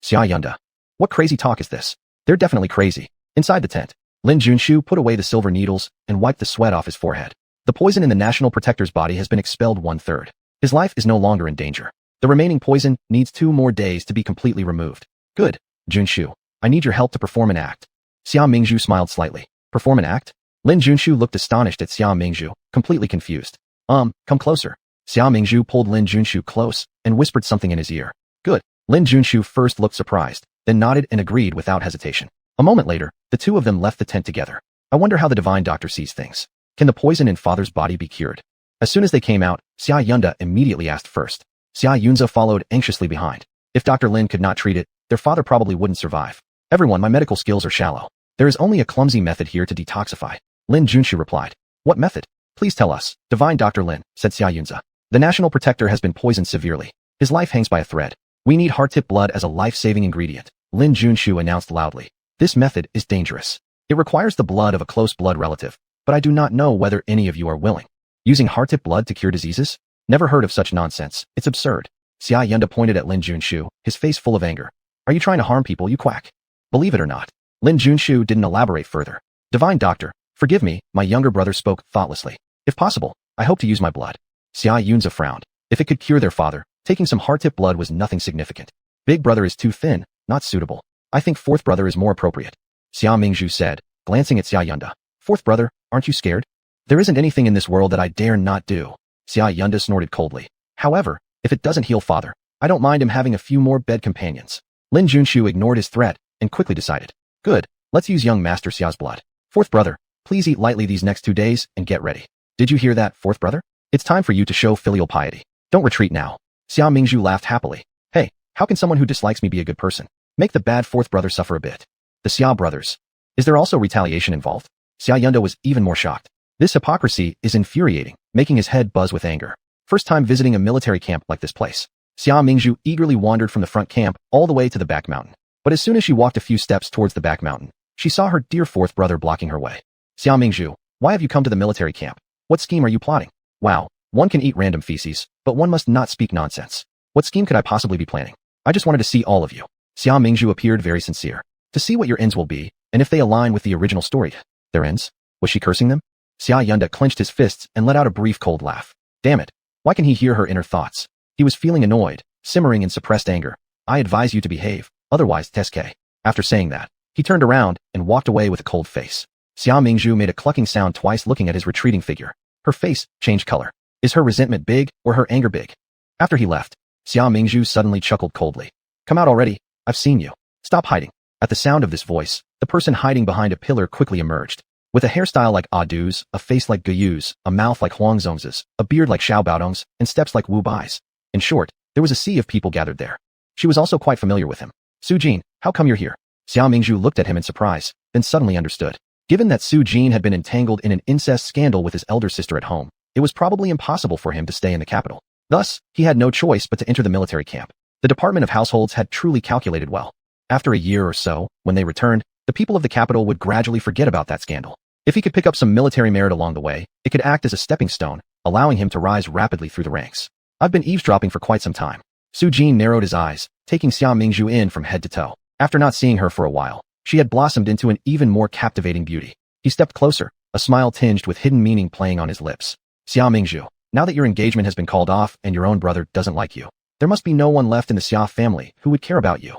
Xia Yunda. What crazy talk is this? They're definitely crazy. Inside the tent, Lin Junshu put away the silver needles and wiped the sweat off his forehead. The poison in the National Protector's body has been expelled 1/3. His life is no longer in danger. The remaining poison needs 2 more days to be completely removed. Good. Junshu, I need your help to perform an act. Xia Mingzhu smiled slightly. Perform an act? Lin Junshu looked astonished at Xia Mingzhu, completely confused. Come closer. Xia Mingzhu pulled Lin Junshu close and whispered something in his ear. Good. Lin Junshu first looked surprised, then nodded and agreed without hesitation. A moment later, the two of them left the tent together. I wonder how the divine doctor sees things. Can the poison in father's body be cured? As soon as they came out, Xia Yunda immediately asked first. Xia Yunza followed anxiously behind. If Dr. Lin could not treat it, their father probably wouldn't survive. Everyone, my medical skills are shallow. There is only a clumsy method here to detoxify. Lin Junshu replied. What method? Please tell us. Divine Dr. Lin, said Xia Yunza. The National Protector has been poisoned severely. His life hangs by a thread. We need heart-tip blood as a life-saving ingredient. Lin Junshu announced loudly. This method is dangerous. It requires the blood of a close blood relative, but I do not know whether any of you are willing. Using heart-tip blood to cure diseases? Never heard of such nonsense. It's absurd. Xia Yunda pointed at Lin Junshu, his face full of anger. Are you trying to harm people, you quack? Believe it or not. Lin Junshu didn't elaborate further. Divine doctor, forgive me, my younger brother spoke thoughtlessly. If possible, I hope to use my blood. Xia Yunza frowned. If it could cure their father, taking some heart-tip blood was nothing significant. Big brother is too thin, not suitable. I think fourth brother is more appropriate. Xia Mingzhu said, glancing at Xia Yunda. Fourth brother, aren't you scared? There isn't anything in this world that I dare not do. Xia Yunda snorted coldly. However, if it doesn't heal father, I don't mind him having a few more bed companions. Lin Junshu ignored his threat and quickly decided. Good, let's use young Master Xia's blood. Fourth brother, please eat lightly these next 2 days and get ready. Did you hear that, fourth brother? It's time for you to show filial piety. Don't retreat now. Xia Mingzhu laughed happily. Hey, how can someone who dislikes me be a good person? Make the bad fourth brother suffer a bit. The Xia brothers. Is there also retaliation involved? Xia Yunda was even more shocked. This hypocrisy is infuriating, making his head buzz with anger. First time visiting a military camp like this place. Xia Mingzhu eagerly wandered from the front camp all the way to the back mountain. But as soon as she walked a few steps towards the back mountain, she saw her dear fourth brother blocking her way. Xia Mingzhu, why have you come to the military camp? What scheme are you plotting? Wow, one can eat random feces, but one must not speak nonsense. What scheme could I possibly be planning? I just wanted to see all of you. Xia Mingzhu appeared very sincere. To see what your ends will be, and if they align with the original story. Their ends? Was she cursing them? Xia Yunda clenched his fists and let out a brief cold laugh. Damn it. Why can he hear her inner thoughts? He was feeling annoyed, simmering in suppressed anger. I advise you to behave, otherwise Teske. After saying that, he turned around and walked away with a cold face. Xia Mingzhu made a clucking sound twice looking at his retreating figure. Her face changed color. Is her resentment big or her anger big? After he left, Xia Mingzhu suddenly chuckled coldly. Come out already, I've seen you. Stop hiding. At the sound of this voice, the person hiding behind a pillar quickly emerged. With a hairstyle like Adu's, a face like Guyu's, a mouth like Huangzong's, a beard like Xiao Baodong's, and steps like Wu Bai's. In short, there was a sea of people gathered there. She was also quite familiar with him. Su Jin, how come you're here? Xia Mingzhu looked at him in surprise, then suddenly understood. Given that Su Jin had been entangled in an incest scandal with his elder sister at home, it was probably impossible for him to stay in the capital. Thus, he had no choice but to enter the military camp. The Department of Households had truly calculated well. After a year or so, when they returned, the people of the capital would gradually forget about that scandal. If he could pick up some military merit along the way, it could act as a stepping stone, allowing him to rise rapidly through the ranks. I've been eavesdropping for quite some time. Su Jin narrowed his eyes, taking Xia Mingzhu in from head to toe. After not seeing her for a while, she had blossomed into an even more captivating beauty. He stepped closer, a smile tinged with hidden meaning playing on his lips. Xia Mingzhu, now that your engagement has been called off and your own brother doesn't like you, there must be no one left in the Xia family who would care about you.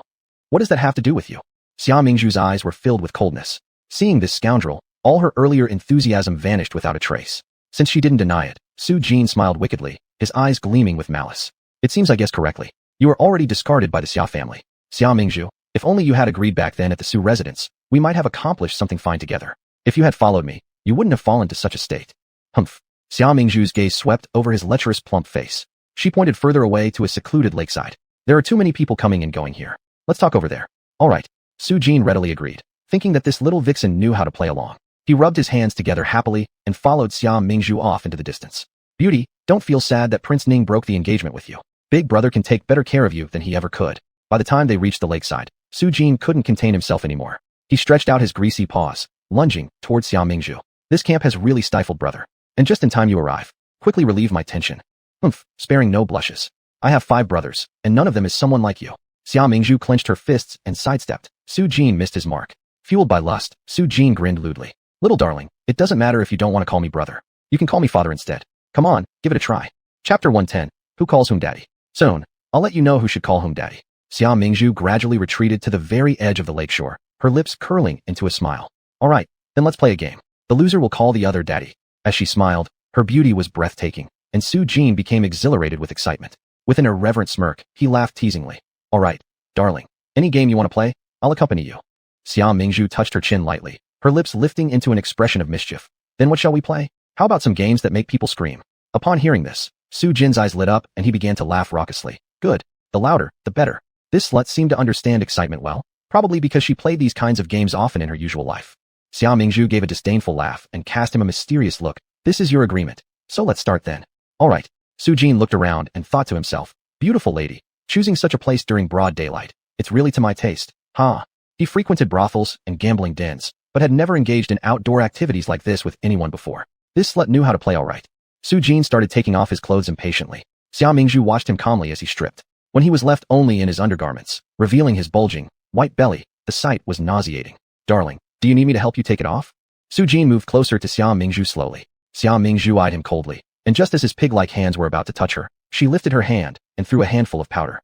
What does that have to do with you? Xia Mingzhu's eyes were filled with coldness. Seeing this scoundrel, all her earlier enthusiasm vanished without a trace. Since she didn't deny it, Su Jin smiled wickedly, his eyes gleaming with malice. It seems I guessed correctly. You are already discarded by the Xia family. Xia Mingzhu, if only you had agreed back then at the Su residence, we might have accomplished something fine together. If you had followed me, you wouldn't have fallen to such a state. Humph. Xia Mingzhu's gaze swept over his lecherous plump face. She pointed further away to a secluded lakeside. There are too many people coming and going here. Let's talk over there. All right. Su Jin readily agreed, thinking that this little vixen knew how to play along. He rubbed his hands together happily and followed Xia Mingzhu off into the distance. Beauty, don't feel sad that Prince Ning broke the engagement with you. Big brother can take better care of you than he ever could. By the time they reached the lakeside, Su Jin couldn't contain himself anymore. He stretched out his greasy paws, lunging towards Xia Mingzhu. This camp has really stifled, brother. And just in time you arrive. Quickly relieve my tension. Humph, sparing no blushes. I have 5 brothers, and none of them is someone like you. Xia Mingzhu clenched her fists and sidestepped. Su Jin missed his mark. Fueled by lust, Su Jin grinned lewdly. Little darling, it doesn't matter if you don't want to call me brother. You can call me father instead. Come on, give it a try. Chapter 110. Who calls whom daddy? Soon, I'll let you know who should call whom daddy. Xia Mingzhu gradually retreated to the very edge of the lakeshore, her lips curling into a smile. All right, then let's play a game. The loser will call the other daddy. As she smiled, her beauty was breathtaking, and Su Jin became exhilarated with excitement. With an irreverent smirk, he laughed teasingly. All right, darling. Any game you want to play, I'll accompany you. Xia Mingzhu touched her chin lightly, her lips lifting into an expression of mischief. Then what shall we play? How about some games that make people scream? Upon hearing this, Su Jin's eyes lit up and he began to laugh raucously. Good. The louder, the better. This slut seemed to understand excitement well, probably because she played these kinds of games often in her usual life. Xia Mingzhu gave a disdainful laugh and cast him a mysterious look. This is your agreement. So let's start then. All right. Su Jin looked around and thought to himself, beautiful lady, choosing such a place during broad daylight. It's really to my taste. Huh. He frequented brothels and gambling dens, but had never engaged in outdoor activities like this with anyone before. This slut knew how to play all right. Su Jin started taking off his clothes impatiently. Xia Mingzhu watched him calmly as he stripped. When he was left only in his undergarments, revealing his bulging, white belly, the sight was nauseating. Darling, do you need me to help you take it off? Su Jin moved closer to Xia Mingzhu slowly. Xia Mingzhu eyed him coldly, and just as his pig-like hands were about to touch her, she lifted her hand and threw a handful of powder.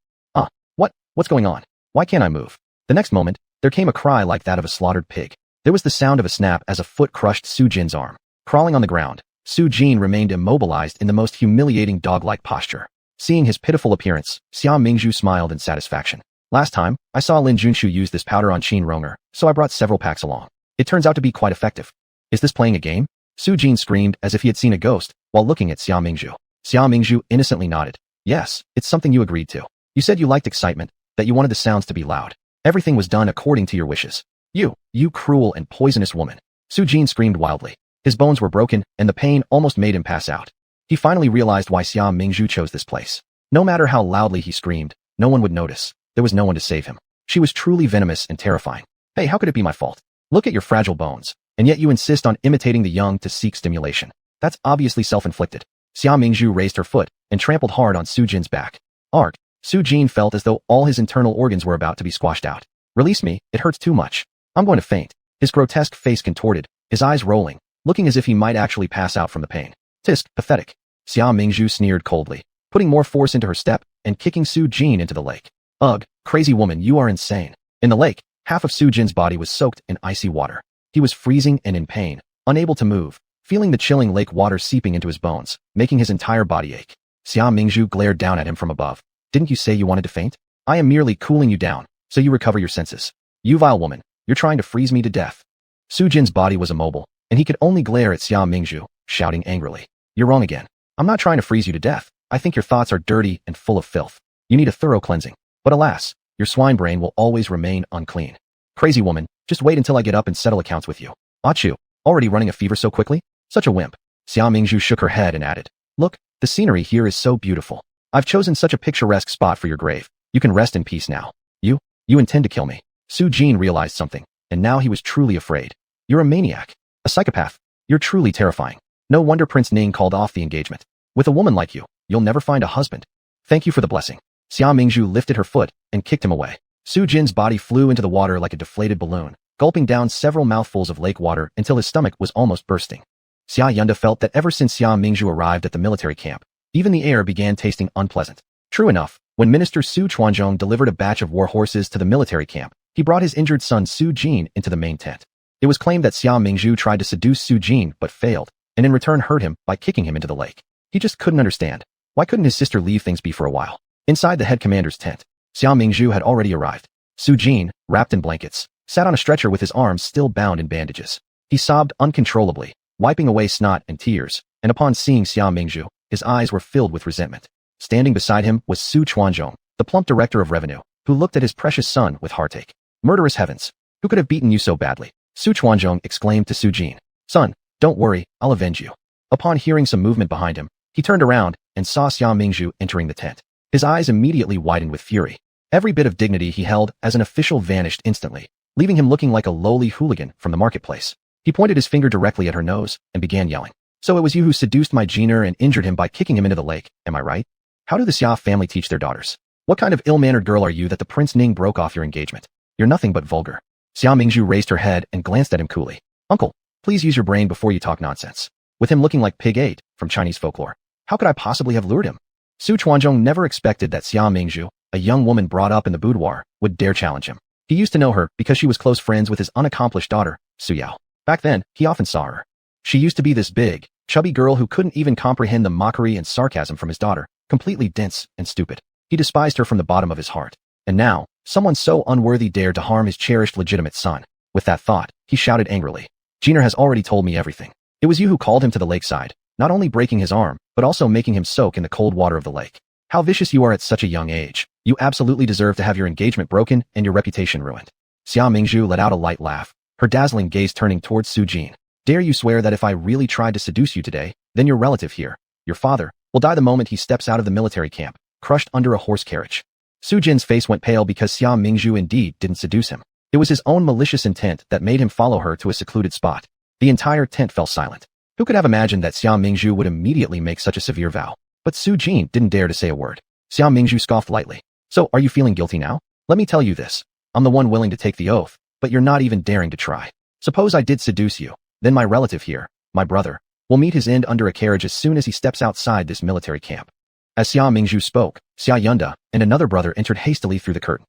What's going on? Why can't I move? The next moment, there came a cry like that of a slaughtered pig. There was the sound of a snap as a foot crushed Su Jin's arm. Crawling on the ground, Su Jin remained immobilized in the most humiliating dog-like posture. Seeing his pitiful appearance, Xia Mingzhu smiled in satisfaction. Last time, I saw Lin Junshu use this powder on Qin Ronger, so I brought several packs along. It turns out to be quite effective. Is this playing a game? Su Jin screamed as if he had seen a ghost, while looking at Xia Mingzhu. Xia Mingzhu innocently nodded. Yes, it's something you agreed to. You said you liked excitement, that you wanted the sounds to be loud. Everything was done according to your wishes. You cruel and poisonous woman. Su Jin screamed wildly. His bones were broken, and the pain almost made him pass out. He finally realized why Xia Mingzhu chose this place. No matter how loudly he screamed, no one would notice. There was no one to save him. She was truly venomous and terrifying. Hey, how could it be my fault? Look at your fragile bones, and yet you insist on imitating the young to seek stimulation. That's obviously self-inflicted. Xia Mingzhu raised her foot and trampled hard on Su Jin's back. Arg! Su Jin felt as though all his internal organs were about to be squashed out. Release me, it hurts too much. I'm going to faint. His grotesque face contorted, his eyes rolling, looking as if he might actually pass out from the pain. Tisk, pathetic. Xia Mingzhu sneered coldly, putting more force into her step and kicking Su Jin into the lake. Ugh, crazy woman, you are insane. In the lake, half of Su Jin's body was soaked in icy water. He was freezing and in pain, unable to move, feeling the chilling lake water seeping into his bones, making his entire body ache. Xia Mingzhu glared down at him from above. Didn't you say you wanted to faint? I am merely cooling you down, so you recover your senses. You vile woman, you're trying to freeze me to death. Su Jin's body was immobile, and he could only glare at Xia Mingzhu, shouting angrily. You're wrong again. I'm not trying to freeze you to death. I think your thoughts are dirty and full of filth. You need a thorough cleansing. But alas, your swine brain will always remain unclean. Crazy woman, just wait until I get up and settle accounts with you. Achu, already running a fever so quickly? Such a wimp. Xia Mingzhu shook her head and added, look, the scenery here is so beautiful. I've chosen such a picturesque spot for your grave. You can rest in peace now. You intend to kill me. Su Jin realized something, and now he was truly afraid. You're a maniac. A psychopath. You're truly terrifying. No wonder Prince Ning called off the engagement. With a woman like you, you'll never find a husband. Thank you for the blessing. Xia Mingzhu lifted her foot and kicked him away. Su Jin's body flew into the water like a deflated balloon, gulping down several mouthfuls of lake water until his stomach was almost bursting. Xia Yunda felt that ever since Xia Mingzhu arrived at the military camp, even the air began tasting unpleasant. True enough, when Minister Su Chuanzhong delivered a batch of war horses to the military camp, he brought his injured son Su Jin into the main tent. It was claimed that Xia Mingzhu tried to seduce Su Jin but failed, and in return hurt him by kicking him into the lake. He just couldn't understand. Why couldn't his sister leave things be for a while? Inside the head commander's tent, Xia Mingzhu had already arrived. Su Jin, wrapped in blankets, sat on a stretcher with his arms still bound in bandages. He sobbed uncontrollably, wiping away snot and tears, and upon seeing Xia Mingzhu, his eyes were filled with resentment. Standing beside him was Su Chuanzhong, the plump director of revenue, who looked at his precious son with heartache. Murderous heavens! Who could have beaten you so badly? Su Chuanzhong exclaimed to Su Jin. Son, don't worry, I'll avenge you. Upon hearing some movement behind him, he turned around and saw Xia Mingzhu entering the tent. His eyes immediately widened with fury. Every bit of dignity he held as an official vanished instantly, leaving him looking like a lowly hooligan from the marketplace. He pointed his finger directly at her nose and began yelling. So it was you who seduced my Jiner and injured him by kicking him into the lake, am I right? How do the Xia family teach their daughters? What kind of ill-mannered girl are you that the Prince Ning broke off your engagement? You're nothing but vulgar. Xia Mingzhu raised her head and glanced at him coolly. Uncle, please use your brain before you talk nonsense. With him looking like Pig 8 from Chinese folklore, how could I possibly have lured him? Su Chuanzhong never expected that Xia Mingzhu, a young woman brought up in the boudoir, would dare challenge him. He used to know her because she was close friends with his unaccomplished daughter, Su Yao. Back then, he often saw her. She used to be this big, chubby girl who couldn't even comprehend the mockery and sarcasm from his daughter, completely dense and stupid. He despised her from the bottom of his heart. And now, someone so unworthy dared to harm his cherished legitimate son. With that thought, he shouted angrily. Jiner has already told me everything. It was you who called him to the lakeside, not only breaking his arm, but also making him soak in the cold water of the lake. How vicious you are at such a young age. You absolutely deserve to have your engagement broken and your reputation ruined. Xia Mingzhu let out a light laugh, her dazzling gaze turning towards Su Jin. Dare you swear that if I really tried to seduce you today, then your relative here, your father, will die the moment he steps out of the military camp, crushed under a horse carriage. Su Jin's face went pale because Xia Mingzhu indeed didn't seduce him. It was his own malicious intent that made him follow her to a secluded spot. The entire tent fell silent. Who could have imagined that Xia Mingzhu would immediately make such a severe vow? But Su Jin didn't dare to say a word. Xia Mingzhu scoffed lightly. So, are you feeling guilty now? Let me tell you this. I'm the one willing to take the oath, but you're not even daring to try. Suppose I did seduce you, then my relative here, my brother, will meet his end under a carriage as soon as he steps outside this military camp. As Xia Mingzhu spoke, Xia Yunda and another brother entered hastily through the curtain.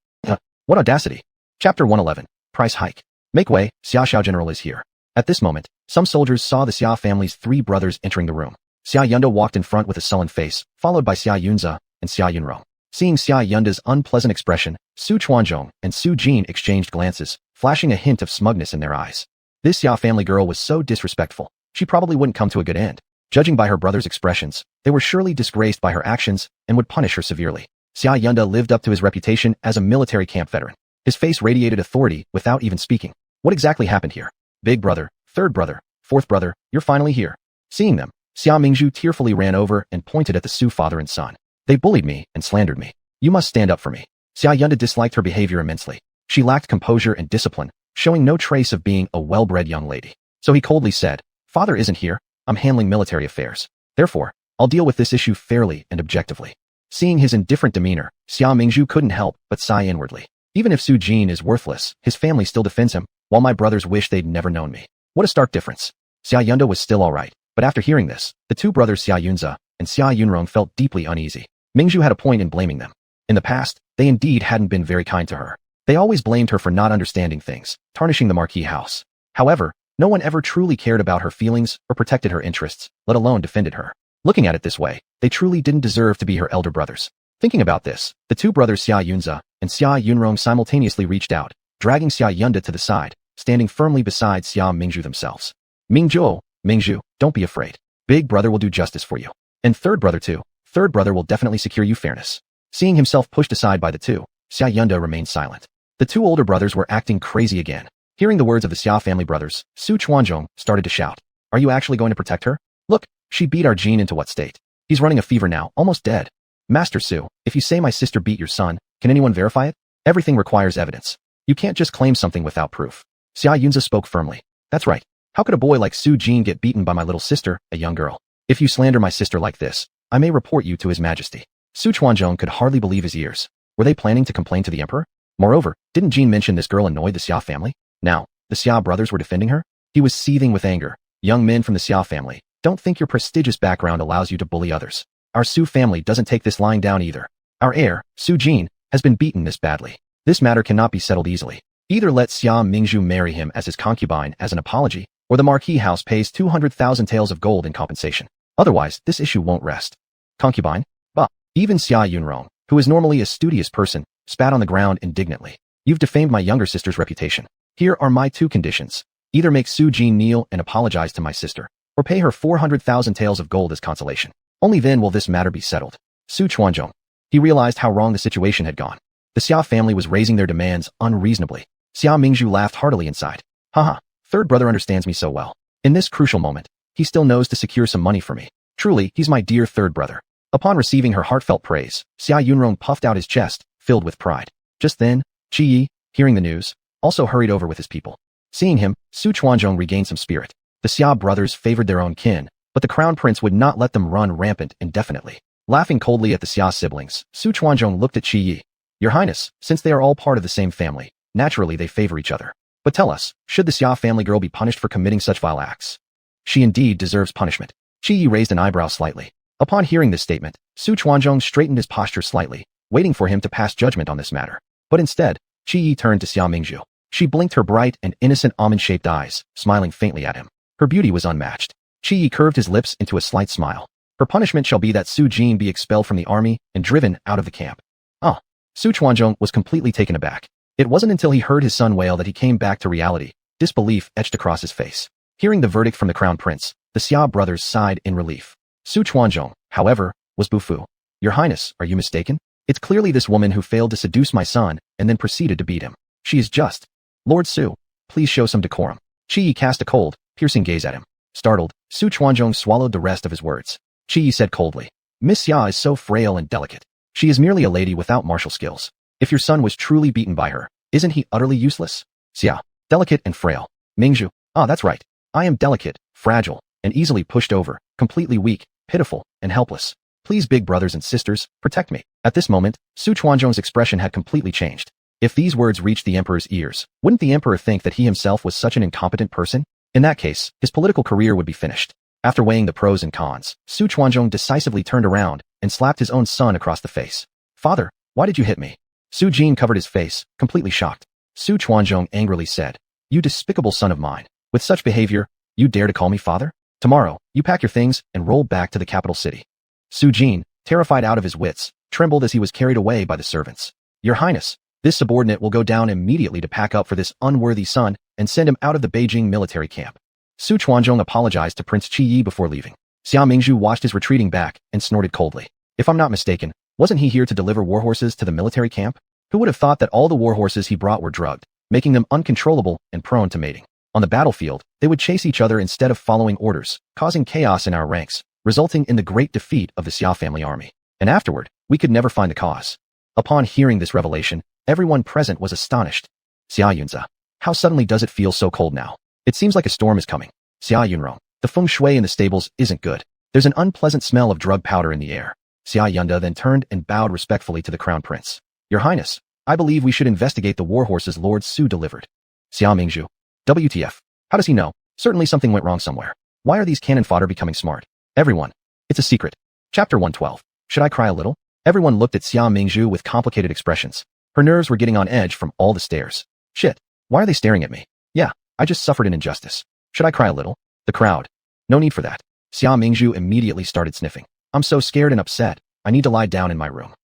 What audacity! Chapter 111. Price hike. Make way, Xia Xiao General is here. At this moment, some soldiers saw the Xia family's 3 brothers entering the room. Xia Yunda walked in front with a sullen face, followed by Xia Yunza and Xia Yunrong. Seeing Xia Yunda's unpleasant expression, Su Chuanzhong and Su Jin exchanged glances, flashing a hint of smugness in their eyes. This Xia family girl was so disrespectful, she probably wouldn't come to a good end. Judging by her brother's expressions, they were surely disgraced by her actions and would punish her severely. Xia Yunda lived up to his reputation as a military camp veteran. His face radiated authority without even speaking. What exactly happened here? Big brother, third brother, fourth brother, you're finally here. Seeing them, Xia Mingzhu tearfully ran over and pointed at the Su father and son. They bullied me and slandered me. You must stand up for me. Xia Yunda disliked her behavior immensely. She lacked composure and discipline, showing no trace of being a well-bred young lady. So he coldly said, Father isn't here, I'm handling military affairs. Therefore, I'll deal with this issue fairly and objectively. Seeing his indifferent demeanor, Xia Mingzhu couldn't help but sigh inwardly. Even if Su Jin is worthless, his family still defends him, while my brothers wish they'd never known me. What a stark difference. Xia Yunda was still alright, but after hearing this, the 2 brothers Xia Yunza and Xia Yunrong felt deeply uneasy. Mingzhu had a point in blaming them. In the past, they indeed hadn't been very kind to her. They always blamed her for not understanding things, tarnishing the marquee house. However, no one ever truly cared about her feelings or protected her interests, let alone defended her. Looking at it this way, they truly didn't deserve to be her elder brothers. Thinking about this, the 2 brothers Xia Yunza and Xia Yunrong simultaneously reached out, dragging Xia Yunda to the side, standing firmly beside Xia Mingzhu themselves. Mingzhu, don't be afraid. Big brother will do justice for you. And third brother too. Third brother will definitely secure you fairness. Seeing himself pushed aside by the 2, Xia Yunda remained silent. The 2 older brothers were acting crazy again. Hearing the words of the Xia family brothers, Su Chuanzhong started to shout. Are you actually going to protect her? Look, she beat our Jin into what state? He's running a fever now, almost dead. Master Su, if you say my sister beat your son, can anyone verify it? Everything requires evidence. You can't just claim something without proof. Xia Yunza spoke firmly. That's right. How could a boy like Su Jin get beaten by my little sister, a young girl? If you slander my sister like this, I may report you to His Majesty. Su Chuanzhong could hardly believe his ears. Were they planning to complain to the emperor? Moreover, didn't Jean mention this girl annoyed the Xia family? Now, the Xia brothers were defending her? He was seething with anger. Young men from the Xia family, don't think your prestigious background allows you to bully others. Our Su family doesn't take this lying down either. Our heir, Su Jin, has been beaten this badly. This matter cannot be settled easily. Either let Xia Mingzhu marry him as his concubine as an apology, or the Marquis house pays 200,000 taels of gold in compensation. Otherwise, this issue won't rest. Concubine? Bah! Even Xia Yunrong, who is normally a studious person, spat on the ground indignantly. You've defamed my younger sister's reputation. Here are my 2 conditions. Either make Su Jin kneel and apologize to my sister, or pay her 400,000 taels of gold as consolation. Only then will this matter be settled. Su Chuanzhong. He realized how wrong the situation had gone. The Xia family was raising their demands unreasonably. Xia Mingzhu laughed heartily inside. Haha, third brother understands me so well. In this crucial moment, he still knows to secure some money for me. Truly, he's my dear third brother. Upon receiving her heartfelt praise, Xia Yunrong puffed out his chest, filled with pride. Just then, Qi Yi, hearing the news, also hurried over with his people. Seeing him, Su Chuanzhong regained some spirit. The Xia brothers favored their own kin, but the crown prince would not let them run rampant indefinitely. Laughing coldly at the Xia siblings, Su Chuanzhong looked at Qi Yi. Your Highness, since they are all part of the same family, naturally they favor each other. But tell us, should the Xia family girl be punished for committing such vile acts? She indeed deserves punishment. Qi Yi raised an eyebrow slightly. Upon hearing this statement, Su Chuanzhong straightened his posture slightly, waiting for him to pass judgment on this matter. But instead, Qi Yi turned to Xia Mingzhu. She blinked her bright and innocent almond-shaped eyes, smiling faintly at him. Her beauty was unmatched. Qi Yi curved his lips into a slight smile. Her punishment shall be that Su Jin be expelled from the army and driven out of the camp. Ah! Su Chuanzhong was completely taken aback. It wasn't until he heard his son wail that he came back to reality. Disbelief etched across his face. Hearing the verdict from the crown prince, the Xia brothers sighed in relief. Su Chuanzhong, however, was Bufu. Your Highness, are you mistaken? It's clearly this woman who failed to seduce my son and then proceeded to beat him. She is just. Lord Su, please show some decorum. Qi Yi cast a cold, piercing gaze at him. Startled, Su Chuanzhong swallowed the rest of his words. Qi Yi said coldly, Miss Xia is so frail and delicate. She is merely a lady without martial skills. If your son was truly beaten by her, isn't he utterly useless? Xia, delicate and frail. Mingzhu, ah, that's right. I am delicate, fragile, and easily pushed over, completely weak, pitiful, and helpless. Please, big brothers and sisters, protect me. At this moment, Su Chuanzhong's expression had completely changed. If these words reached the emperor's ears, wouldn't the emperor think that he himself was such an incompetent person? In that case, his political career would be finished. After weighing the pros and cons, Su Chuanzhong decisively turned around and slapped his own son across the face. Father, why did you hit me? Su Jin covered his face, completely shocked. Su Chuanzhong angrily said, You despicable son of mine. With such behavior, you dare to call me father? Tomorrow, you pack your things and roll back to the capital city. Su Jin, terrified out of his wits, trembled as he was carried away by the servants. Your Highness, this subordinate will go down immediately to pack up for this unworthy son and send him out of the Beijing military camp. Su Chuanzhong apologized to Prince Qi Yi before leaving. Xia Mingzhu watched his retreating back and snorted coldly. If I'm not mistaken, wasn't he here to deliver warhorses to the military camp? Who would have thought that all the warhorses he brought were drugged, making them uncontrollable and prone to mating? On the battlefield, they would chase each other instead of following orders, causing chaos in our ranks, resulting in the great defeat of the Xia family army. And afterward, we could never find the cause. Upon hearing this revelation, everyone present was astonished. Xia Yunza, how suddenly does it feel so cold now? It seems like a storm is coming. Xia Yunrong, the feng shui in the stables isn't good. There's an unpleasant smell of drug powder in the air. Xia Yunda then turned and bowed respectfully to the crown prince. Your Highness, I believe we should investigate the warhorses Lord Su delivered. Xia Mingzhu, WTF? How does he know? Certainly something went wrong somewhere. Why are these cannon fodder becoming smart? Everyone. It's a secret. Chapter 112. Should I cry a little? Everyone looked at Xia Mingzhu with complicated expressions. Her nerves were getting on edge from all the stares. Shit. Why are they staring at me? Yeah, I just suffered an injustice. Should I cry a little? The crowd. No need for that. Xia Mingzhu immediately started sniffing. I'm so scared and upset. I need to lie down in my room.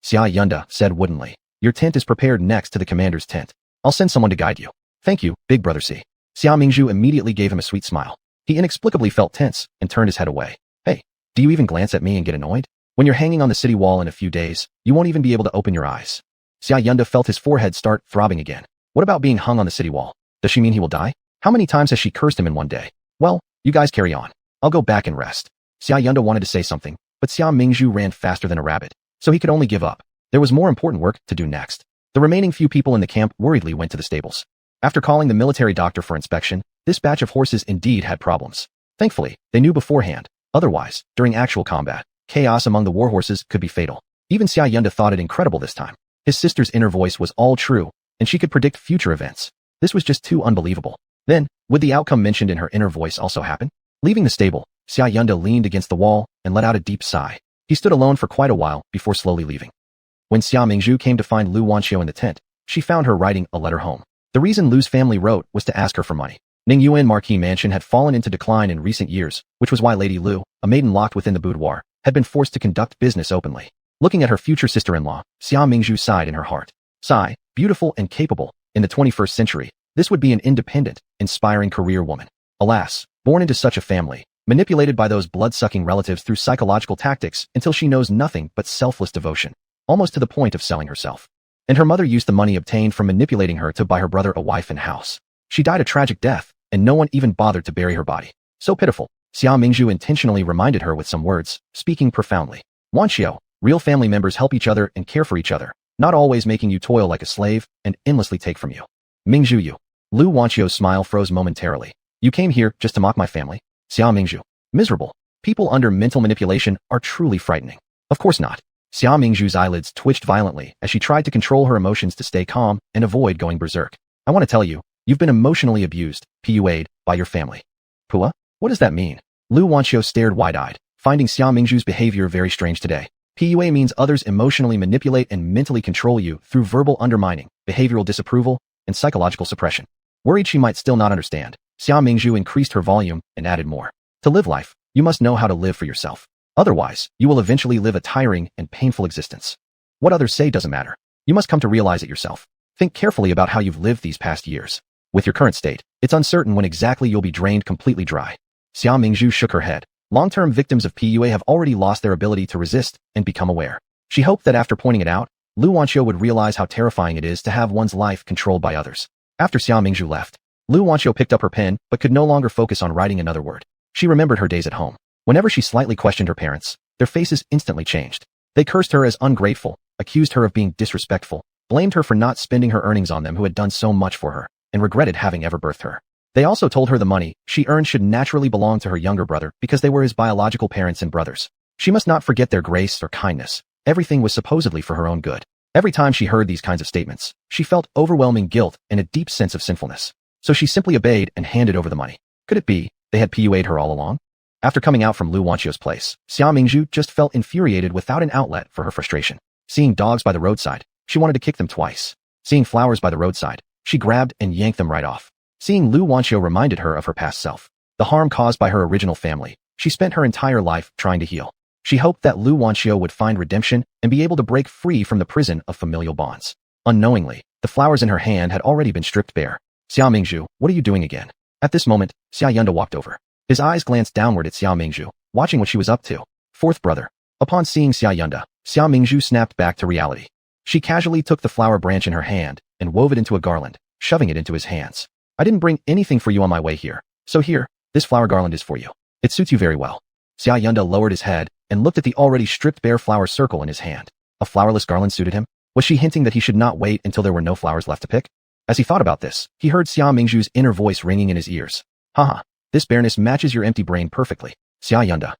Xia Yunda said woodenly. Your tent is prepared next to the commander's tent. I'll send someone to guide you. Thank you, big brother C. Xia Mingzhu immediately gave him a sweet smile. He inexplicably felt tense and turned his head away. Hey, do you even glance at me and get annoyed? When you're hanging on the city wall in a few days, you won't even be able to open your eyes. Xia Yunda felt his forehead start throbbing again. What about being hung on the city wall? Does she mean he will die? How many times has she cursed him in one day? Well, you guys carry on. I'll go back and rest. Xia Yunda wanted to say something, but Xia Mingzhu ran faster than a rabbit, so he could only give up. There was more important work to do next. The remaining few people in the camp worriedly went to the stables. After calling the military doctor for inspection, this batch of horses indeed had problems. Thankfully, they knew beforehand. Otherwise, during actual combat, Chaos among the warhorses could be fatal. Even Xia Yunda thought it incredible this time. His sister's inner voice was all true, and she could predict future events. This was just too unbelievable. Then, would the outcome mentioned in her inner voice also happen? Leaving the stable, Xia Yunda leaned against the wall and let out a deep sigh. He stood alone for quite a while before slowly leaving. When Xia Mingzhu came to find Lu Wanxiu in the tent, she found her writing a letter home. The reason Lu's family wrote was to ask her for money. Ningyuan Marquis Mansion had fallen into decline in recent years, which was why Lady Lu, a maiden locked within the boudoir, had been forced to conduct business openly. Looking at her future sister-in-law, Xia Mingzhu sighed in her heart. Sigh, beautiful and capable, in the 21st century, this would be an independent, inspiring career woman. Alas, born into such a family, manipulated by those blood-sucking relatives through psychological tactics until she knows nothing but selfless devotion, almost to the point of selling herself. And her mother used the money obtained from manipulating her to buy her brother a wife and house. She died a tragic death, and no one even bothered to bury her body. So pitiful. Xia Mingzhu intentionally reminded her with some words, speaking profoundly. Wanxiu, real family members help each other and care for each other, not always making you toil like a slave and endlessly take from you. Mingzhu you. Lu Wanxiu's smile froze momentarily. You came here just to mock my family? Xia Mingzhu. Miserable. People under mental manipulation are truly frightening. Of course not. Xia Mingzhu's eyelids twitched violently as she tried to control her emotions to stay calm and avoid going berserk. I want to tell you, you've been emotionally abused, PUA'd, by your family. Pua? What does that mean? Lu Wanxiu stared wide-eyed, finding Xia Mingzhu's behavior very strange today. PUA means others emotionally manipulate and mentally control you through verbal undermining, behavioral disapproval, and psychological suppression. Worried she might still not understand, Xia Mingzhu increased her volume and added more. To live life, you must know how to live for yourself. Otherwise, you will eventually live a tiring and painful existence. What others say doesn't matter. You must come to realize it yourself. Think carefully about how you've lived these past years. With your current state, it's uncertain when exactly you'll be drained completely dry. Xia Mingzhu shook her head. Long-term victims of PUA have already lost their ability to resist and become aware. She hoped that after pointing it out, Lu Wanxiu would realize how terrifying it is to have one's life controlled by others. After Xia Mingzhu left, Lu Wanxiu picked up her pen but could no longer focus on writing another word. She remembered her days at home. Whenever she slightly questioned her parents, their faces instantly changed. They cursed her as ungrateful, accused her of being disrespectful, blamed her for not spending her earnings on them who had done so much for her, and regretted having ever birthed her. They also told her the money she earned should naturally belong to her younger brother because they were his biological parents and brothers. She must not forget their grace or kindness. Everything was supposedly for her own good. Every time she heard these kinds of statements, she felt overwhelming guilt and a deep sense of sinfulness. So she simply obeyed and handed over the money. Could it be they had PUA'd her all along? After coming out from Lu Wanxiu's place, Xia Mingzhu just felt infuriated without an outlet for her frustration. Seeing dogs by the roadside, she wanted to kick them twice. Seeing flowers by the roadside, she grabbed and yanked them right off. Seeing Lu Wanxiu reminded her of her past self. The harm caused by her original family, she spent her entire life trying to heal. She hoped that Lu Wanxiu would find redemption and be able to break free from the prison of familial bonds. Unknowingly, the flowers in her hand had already been stripped bare. Xia Mingzhu, what are you doing again? At this moment, Xia Yunda walked over. His eyes glanced downward at Xia Mingzhu, watching what she was up to. Fourth brother. Upon seeing Xia Yunda, Xia Mingzhu snapped back to reality. She casually took the flower branch in her hand and wove it into a garland, shoving it into his hands. I didn't bring anything for you on my way here. So here, this flower garland is for you. It suits you very well. Xia Yunda lowered his head and looked at the already stripped bare flower circle in his hand. A flowerless garland suited him? Was she hinting that he should not wait until there were no flowers left to pick? As he thought about this, he heard Xia Mingzhu's inner voice ringing in his ears. Haha, this bareness matches your empty brain perfectly, Xia Yunda.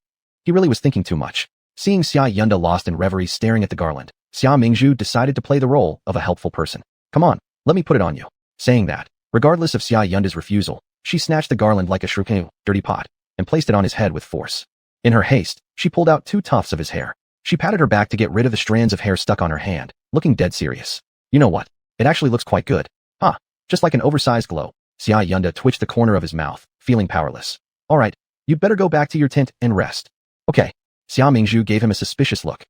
He really was thinking too much. Seeing Xia Yunda lost in reverie staring at the garland, Xia Mingzhu decided to play the role of a helpful person. Come on, let me put it on you. Saying that, regardless of Xia Yunda's refusal, she snatched the garland like a shrewd, dirty pot, and placed it on his head with force. In her haste, she pulled out 2 tufts of his hair. She patted her back to get rid of the strands of hair stuck on her hand, looking dead serious. You know what? It actually looks quite good. Huh, just like an oversized globe. Xia Yunda twitched the corner of his mouth, feeling powerless. All right, you'd better go back to your tent and rest. Okay. Xia Mingzhu gave him a suspicious look.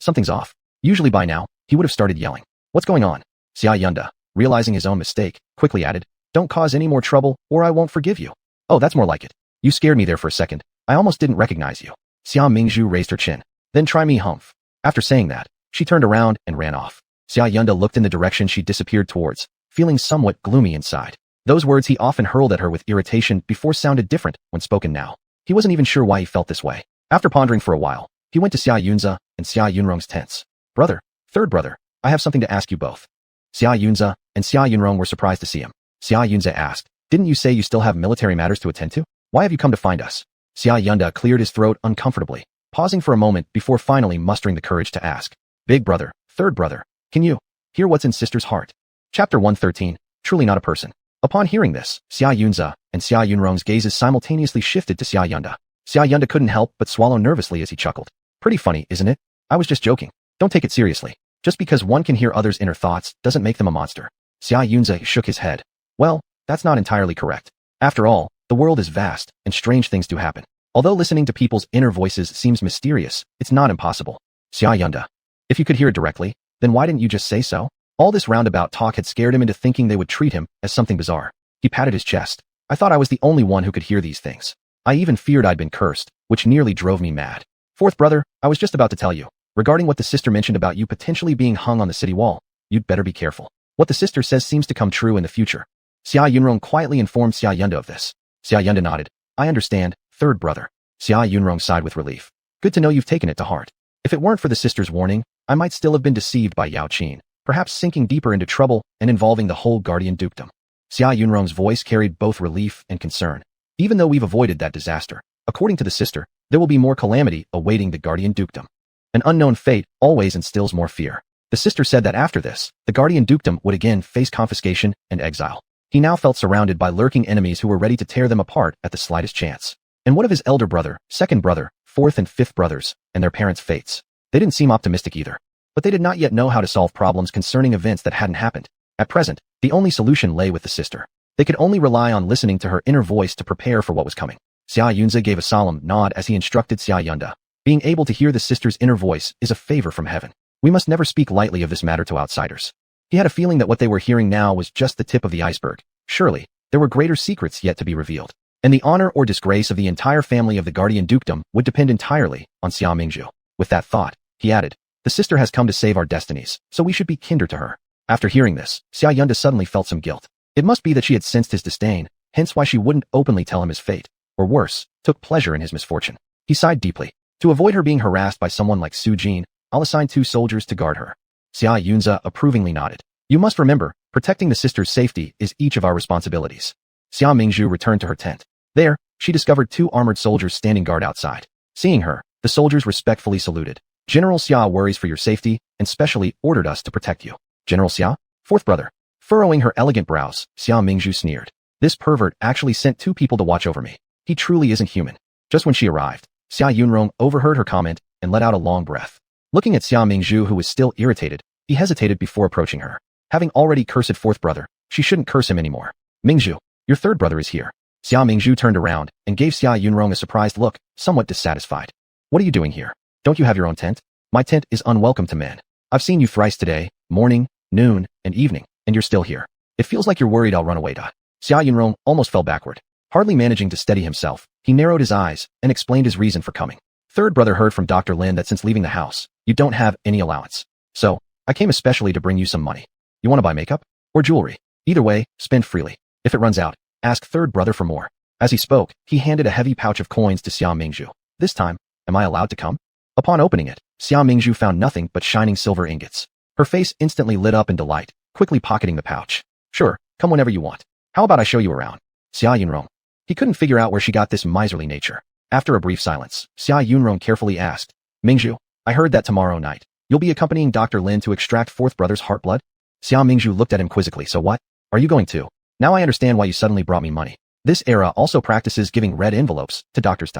Something's off. Usually by now, he would have started yelling. What's going on? Xia Yunda, realizing his own mistake, quickly added, don't cause any more trouble or I won't forgive you. Oh, that's more like it. You scared me there for a second. I almost didn't recognize you. Xia Mingzhu raised her chin. Then try me, humph. After saying that, she turned around and ran off. Xia Yunda looked in the direction she disappeared towards, feeling somewhat gloomy inside. Those words he often hurled at her with irritation before sounded different when spoken now. He wasn't even sure why he felt this way. After pondering for a while, he went to Xia Yunza and Xia Yunrong's tents. Brother, third brother, I have something to ask you both. Xia Yunza and Xia Yunrong were surprised to see him. Xia Yunza asked, didn't you say you still have military matters to attend to? Why have you come to find us? Xia Yunda cleared his throat uncomfortably. pausing for a moment before finally mustering the courage to ask. Big brother, third brother, can you hear what's in sister's heart? Chapter 113, Truly Not a Person. Upon hearing this, Xia Yunze and Xia Yunrong's gazes simultaneously shifted to Xia Yunde. Xia Yunde couldn't help but swallow nervously as he chuckled. Pretty funny, isn't it? I was just joking. Don't take it seriously. Just because one can hear others' inner thoughts doesn't make them a monster. Xia Yunze shook his head. Well, that's not entirely correct. After all, the world is vast, and strange things do happen. Although listening to people's inner voices seems mysterious, it's not impossible. Xia Yunde. If you could hear it directly, then why didn't you just say so? All this roundabout talk had scared him into thinking they would treat him as something bizarre. He patted his chest. I thought I was the only one who could hear these things. I even feared I'd been cursed, which nearly drove me mad. Fourth brother, I was just about to tell you. Regarding what the sister mentioned about you potentially being hung on the city wall, you'd better be careful. What the sister says seems to come true in the future. Xia Yunrong quietly informed Xia Yunde of this. Xia Yunde nodded. I understand, third brother. Xia Yunrong sighed with relief. Good to know you've taken it to heart. If it weren't for the sister's warning, I might still have been deceived by Yao Qin, perhaps sinking deeper into trouble and involving the whole guardian dukedom. Xia Yunrong's voice carried both relief and concern. Even though we've avoided that disaster, according to the sister, there will be more calamity awaiting the guardian dukedom. An unknown fate always instills more fear. The sister said that after this, the guardian dukedom would again face confiscation and exile. He now felt surrounded by lurking enemies who were ready to tear them apart at the slightest chance. And what of his elder brother, second brother, fourth and fifth brothers, and their parents' fates? They didn't seem optimistic either. But they did not yet know how to solve problems concerning events that hadn't happened. At present, the only solution lay with the sister. They could only rely on listening to her inner voice to prepare for what was coming. Xia Yunze gave a solemn nod as he instructed Xia Yunde. Being able to hear the sister's inner voice is a favor from heaven. We must never speak lightly of this matter to outsiders. He had a feeling that what they were hearing now was just the tip of the iceberg. Surely, there were greater secrets yet to be revealed. And the honor or disgrace of the entire family of the guardian dukedom would depend entirely on Xia Mingzhu. With that thought, he added, the sister has come to save our destinies, so we should be kinder to her. After hearing this, Xia Yunde suddenly felt some guilt. It must be that she had sensed his disdain, hence why she wouldn't openly tell him his fate, or worse, took pleasure in his misfortune. He sighed deeply. To avoid her being harassed by someone like Su Jin, I'll assign 2 soldiers to guard her. Xia Yunze approvingly nodded. You must remember, protecting the sister's safety is each of our responsibilities. Xia Mingzhu returned to her tent. There, she discovered 2 armored soldiers standing guard outside. Seeing her, the soldiers respectfully saluted. General Xia worries for your safety and specially ordered us to protect you. General Xia? Fourth brother. Furrowing her elegant brows, Xia Mingzhu sneered. This pervert actually sent 2 people to watch over me. He truly isn't human. Just when she arrived, Xia Yunrong overheard her comment and let out a long breath. Looking at Xia Mingzhu, who was still irritated, he hesitated before approaching her. Having already cursed fourth brother, she shouldn't curse him anymore. Mingzhu, your third brother is here. Xia Mingzhu turned around and gave Xia Yunrong a surprised look, somewhat dissatisfied. What are you doing here? Don't you have your own tent? My tent is unwelcome to men. I've seen you thrice today, morning, noon, and evening, and you're still here. It feels like you're worried I'll run away. Xia Yunrong almost fell backward. Hardly managing to steady himself, he narrowed his eyes and explained his reason for coming. Third brother heard from Dr. Lin that since leaving the house, you don't have any allowance. So, I came especially to bring you some money. You want to buy makeup? Or jewelry? Either way, spend freely. If it runs out, ask third brother for more. As he spoke, he handed a heavy pouch of coins to Xia Mingzhu. This time, am I allowed to come? Upon opening it, Xia Mingzhu found nothing but shining silver ingots. Her face instantly lit up in delight, quickly pocketing the pouch. Sure, come whenever you want. How about I show you around? Xia Yunrong. He couldn't figure out where she got this miserly nature. After a brief silence, Xia Yunrong carefully asked, Mingzhu, I heard that tomorrow night, you'll be accompanying Dr. Lin to extract fourth brother's heart blood? Xia Mingzhu looked at him quizzically. So what? Are you going to? Now I understand why you suddenly brought me money. This era also practices giving red envelopes to doctors.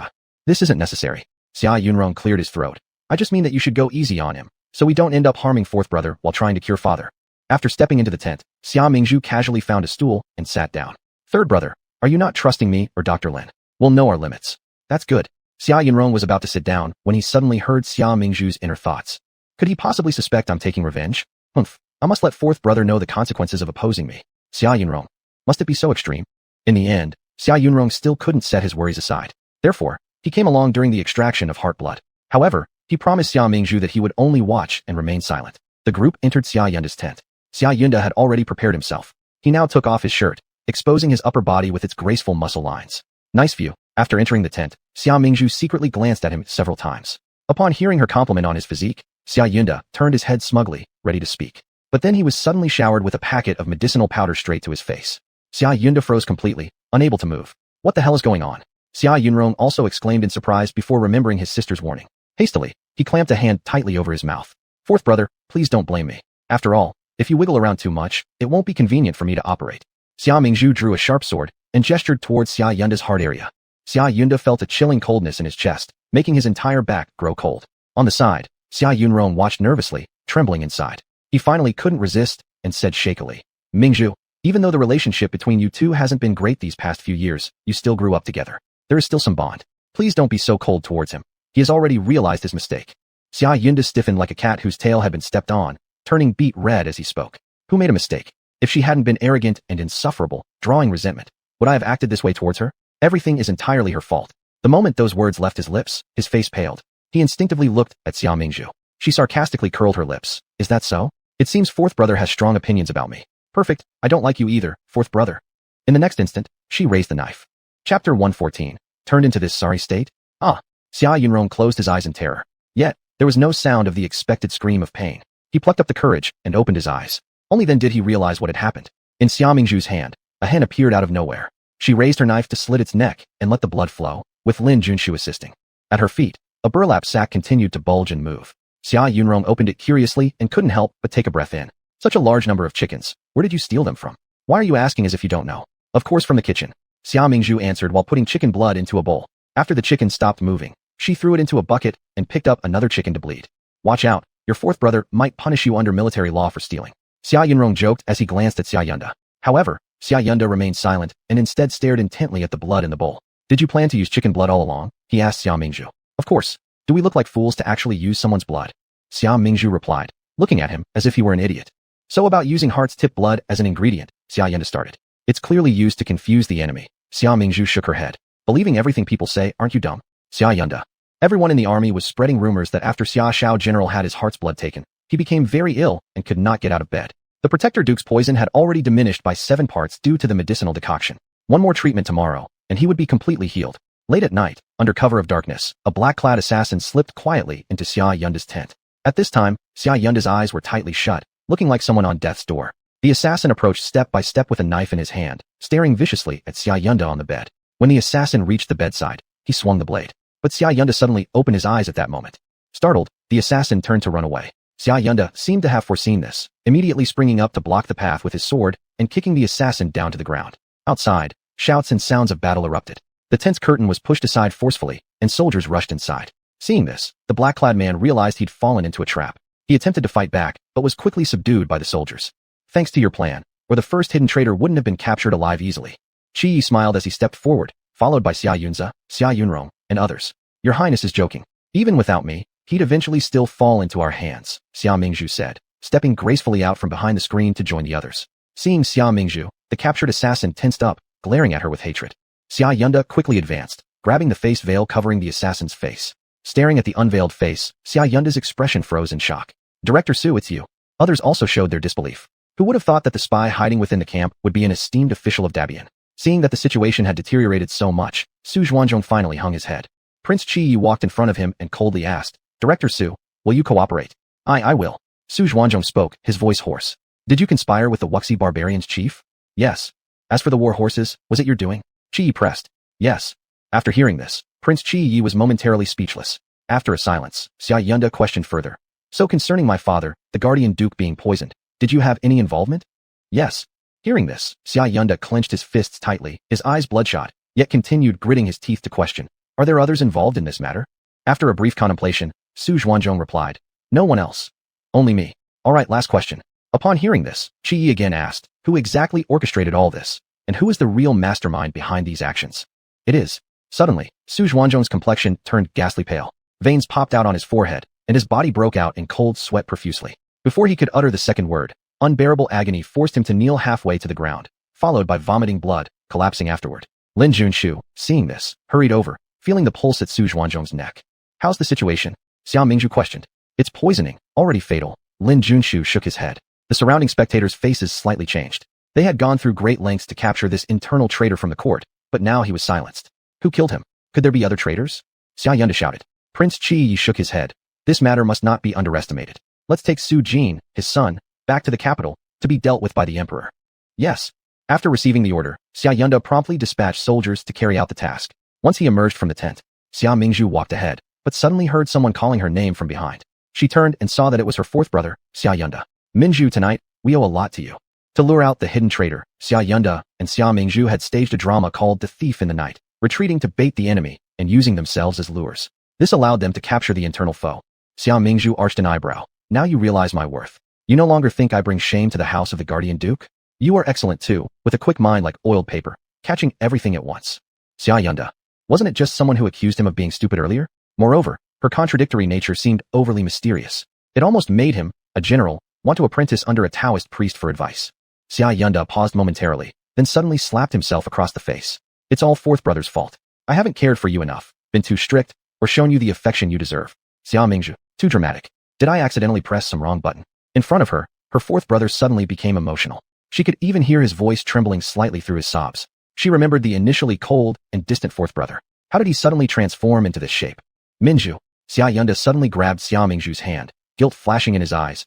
This isn't necessary. Xia Yunrong cleared his throat. I just mean that you should go easy on him, so we don't end up harming fourth brother while trying to cure father. After stepping into the tent, Xia Mingzhu casually found a stool and sat down. Third brother, are you not trusting me or Dr. Lin? We'll know our limits. That's good. Xia Yunrong was about to sit down when he suddenly heard Xia Mingzhu's inner thoughts. Could he possibly suspect I'm taking revenge? Humph. I must let fourth brother know the consequences of opposing me. Xia Yunrong. Must it be so extreme? In the end, Xia Yunrong still couldn't set his worries aside. Therefore, he came along during the extraction of heart blood. However, he promised Xia Mingzhu that he would only watch and remain silent. The group entered Xia Yunde's tent. Xia Yunde had already prepared himself. He now took off his shirt, exposing his upper body with its graceful muscle lines. Nice view. After entering the tent, Xia Mingzhu secretly glanced at him several times. Upon hearing her compliment on his physique, Xia Yunde turned his head smugly, ready to speak. But then he was suddenly showered with a packet of medicinal powder straight to his face. Xia Yunde froze completely, unable to move. What the hell is going on? Xia Yunrong also exclaimed in surprise before remembering his sister's warning. Hastily, he clamped a hand tightly over his mouth. Fourth brother, please don't blame me. After all, if you wiggle around too much, it won't be convenient for me to operate. Xia Mingzhu drew a sharp sword and gestured towards Xia Yunda's heart area. Xia Yunda felt a chilling coldness in his chest, making his entire back grow cold. On the side, Xia Yunrong watched nervously, trembling inside. He finally couldn't resist and said shakily, Mingzhu, even though the relationship between you two hasn't been great these past few years, you still grew up together. There is still some bond. Please don't be so cold towards him. He has already realized his mistake. Xia Yunda stiffened like a cat whose tail had been stepped on, turning beet red as he spoke. Who made a mistake? If she hadn't been arrogant and insufferable, drawing resentment, would I have acted this way towards her? Everything is entirely her fault. The moment those words left his lips, his face paled. He instinctively looked at Xia Mingzhu. She sarcastically curled her lips. Is that so? It seems fourth brother has strong opinions about me. Perfect, I don't like you either, fourth brother. In the next instant, she raised the knife. Chapter 114. Turned into this sorry state? Ah! Xia Yunrong closed his eyes in terror. Yet, there was no sound of the expected scream of pain. He plucked up the courage and opened his eyes. Only then did he realize what had happened. In Xia Mingzhu's hand, a hen appeared out of nowhere. She raised her knife to slit its neck and let the blood flow, with Lin Junshu assisting. At her feet, a burlap sack continued to bulge and move. Xia Yunrong opened it curiously and couldn't help but take a breath in. Such a large number of chickens. Where did you steal them from? Why are you asking as if you don't know? Of course from the kitchen. Xia Mingzhu answered while putting chicken blood into a bowl. After the chicken stopped moving, she threw it into a bucket and picked up another chicken to bleed. Watch out, your fourth brother might punish you under military law for stealing. Xia Yunrong joked as he glanced at Xia Yunda. However, Xia Yunda remained silent and instead stared intently at the blood in the bowl. Did you plan to use chicken blood all along? He asked Xia Mingzhu. Of course. Do we look like fools to actually use someone's blood? Xia Mingzhu replied, looking at him as if he were an idiot. So about using heart's tip blood as an ingredient, Xia Yunda started. It's clearly used to confuse the enemy. Xia Mingzhu shook her head. Believing everything people say, aren't you dumb? Xia Yunda. Everyone in the army was spreading rumors that after Xia Shao General had his heart's blood taken, he became very ill and could not get out of bed. The Protector Duke's poison had already diminished by 7 parts due to the medicinal decoction. One more treatment tomorrow, and he would be completely healed. Late at night, under cover of darkness, a black-clad assassin slipped quietly into Xia Yunda's tent. At this time, Xia Yunda's eyes were tightly shut, looking like someone on death's door. The assassin approached step by step with a knife in his hand, staring viciously at Xia Yunda on the bed. When the assassin reached the bedside, he swung the blade. But Xia Yunda suddenly opened his eyes at that moment. Startled, the assassin turned to run away. Xia Yunda seemed to have foreseen this, immediately springing up to block the path with his sword and kicking the assassin down to the ground. Outside, shouts and sounds of battle erupted. The tent's curtain was pushed aside forcefully, and soldiers rushed inside. Seeing this, the black-clad man realized he'd fallen into a trap. He attempted to fight back, but was quickly subdued by the soldiers. Thanks to your plan, or the first hidden traitor wouldn't have been captured alive easily. Qi Yi smiled as he stepped forward, followed by Xia Yunza, Xia Yunrong, and others. Your Highness is joking. Even without me, he'd eventually still fall into our hands, Xia Mingzhu said, stepping gracefully out from behind the screen to join the others. Seeing Xia Mingzhu, the captured assassin tensed up, glaring at her with hatred. Xia Yunda quickly advanced, grabbing the face veil covering the assassin's face. Staring at the unveiled face, Xia Yunda's expression froze in shock. Director Su, it's you. Others also showed their disbelief. Who would have thought that the spy hiding within the camp would be an esteemed official of Dabian? Seeing that the situation had deteriorated so much, Su Zhuanzhong finally hung his head. Prince Qi Yi walked in front of him and coldly asked, Director Su, will you cooperate? I will. Su Zhuanzhong spoke, his voice hoarse. Did you conspire with the Wuxi barbarians, chief? Yes. As for the war horses, was it your doing? Qi Yi pressed. Yes. After hearing this, Prince Qi Yi was momentarily speechless. After a silence, Xia Yunda questioned further. So concerning my father, the guardian duke being poisoned, did you have any involvement? Yes. Hearing this, Xia Yunda clenched his fists tightly, his eyes bloodshot, yet continued gritting his teeth to question. Are there others involved in this matter? After a brief contemplation, Su Zhuanzhong replied. No one else. Only me. Alright, last question. Upon hearing this, Qi Yi again asked, who exactly orchestrated all this? And who is the real mastermind behind these actions? It is. Suddenly, Su Zhuanzhong's complexion turned ghastly pale. Veins popped out on his forehead, and his body broke out in cold sweat profusely. Before he could utter the second word, unbearable agony forced him to kneel halfway to the ground, followed by vomiting blood, collapsing afterward. Lin Junshu, seeing this, hurried over, feeling the pulse at Su Zhuanzhong's neck. How's the situation? Xia Mingzhu questioned. It's poisoning, already fatal. Lin Junshu shook his head. The surrounding spectators' faces slightly changed. They had gone through great lengths to capture this internal traitor from the court, but now he was silenced. Who killed him? Could there be other traitors? Xia Yunda shouted. Prince Qi Yi shook his head. This matter must not be underestimated. Let's take Su Jin, his son, back to the capital, to be dealt with by the emperor. Yes. After receiving the order, Xia Yunda promptly dispatched soldiers to carry out the task. Once he emerged from the tent, Xia Mingzhu walked ahead, but suddenly heard someone calling her name from behind. She turned and saw that it was her fourth brother, Xia Yunda. Mingzhu, tonight, we owe a lot to you. To lure out the hidden traitor, Xia Yunda and Xia Mingzhu had staged a drama called The Thief in the Night, retreating to bait the enemy and using themselves as lures. This allowed them to capture the internal foe. Xia Mingzhu arched an eyebrow. Now you realize my worth. You no longer think I bring shame to the house of the Guardian Duke? You are excellent too, with a quick mind like oiled paper, catching everything at once. Xia Yunda. Wasn't it just someone who accused him of being stupid earlier? Moreover, her contradictory nature seemed overly mysterious. It almost made him, a general, want to apprentice under a Taoist priest for advice. Xia Yunda paused momentarily, then suddenly slapped himself across the face. It's all fourth brother's fault. I haven't cared for you enough, been too strict, or shown you the affection you deserve. Xia Mingzhu, too dramatic. Did I accidentally press some wrong button? In front of her, her fourth brother suddenly became emotional. She could even hear his voice trembling slightly through his sobs. She remembered the initially cold and distant fourth brother. How did he suddenly transform into this shape? Mingzhu. Xia Yunda suddenly grabbed Xia Mingzhu's hand, guilt flashing in his eyes.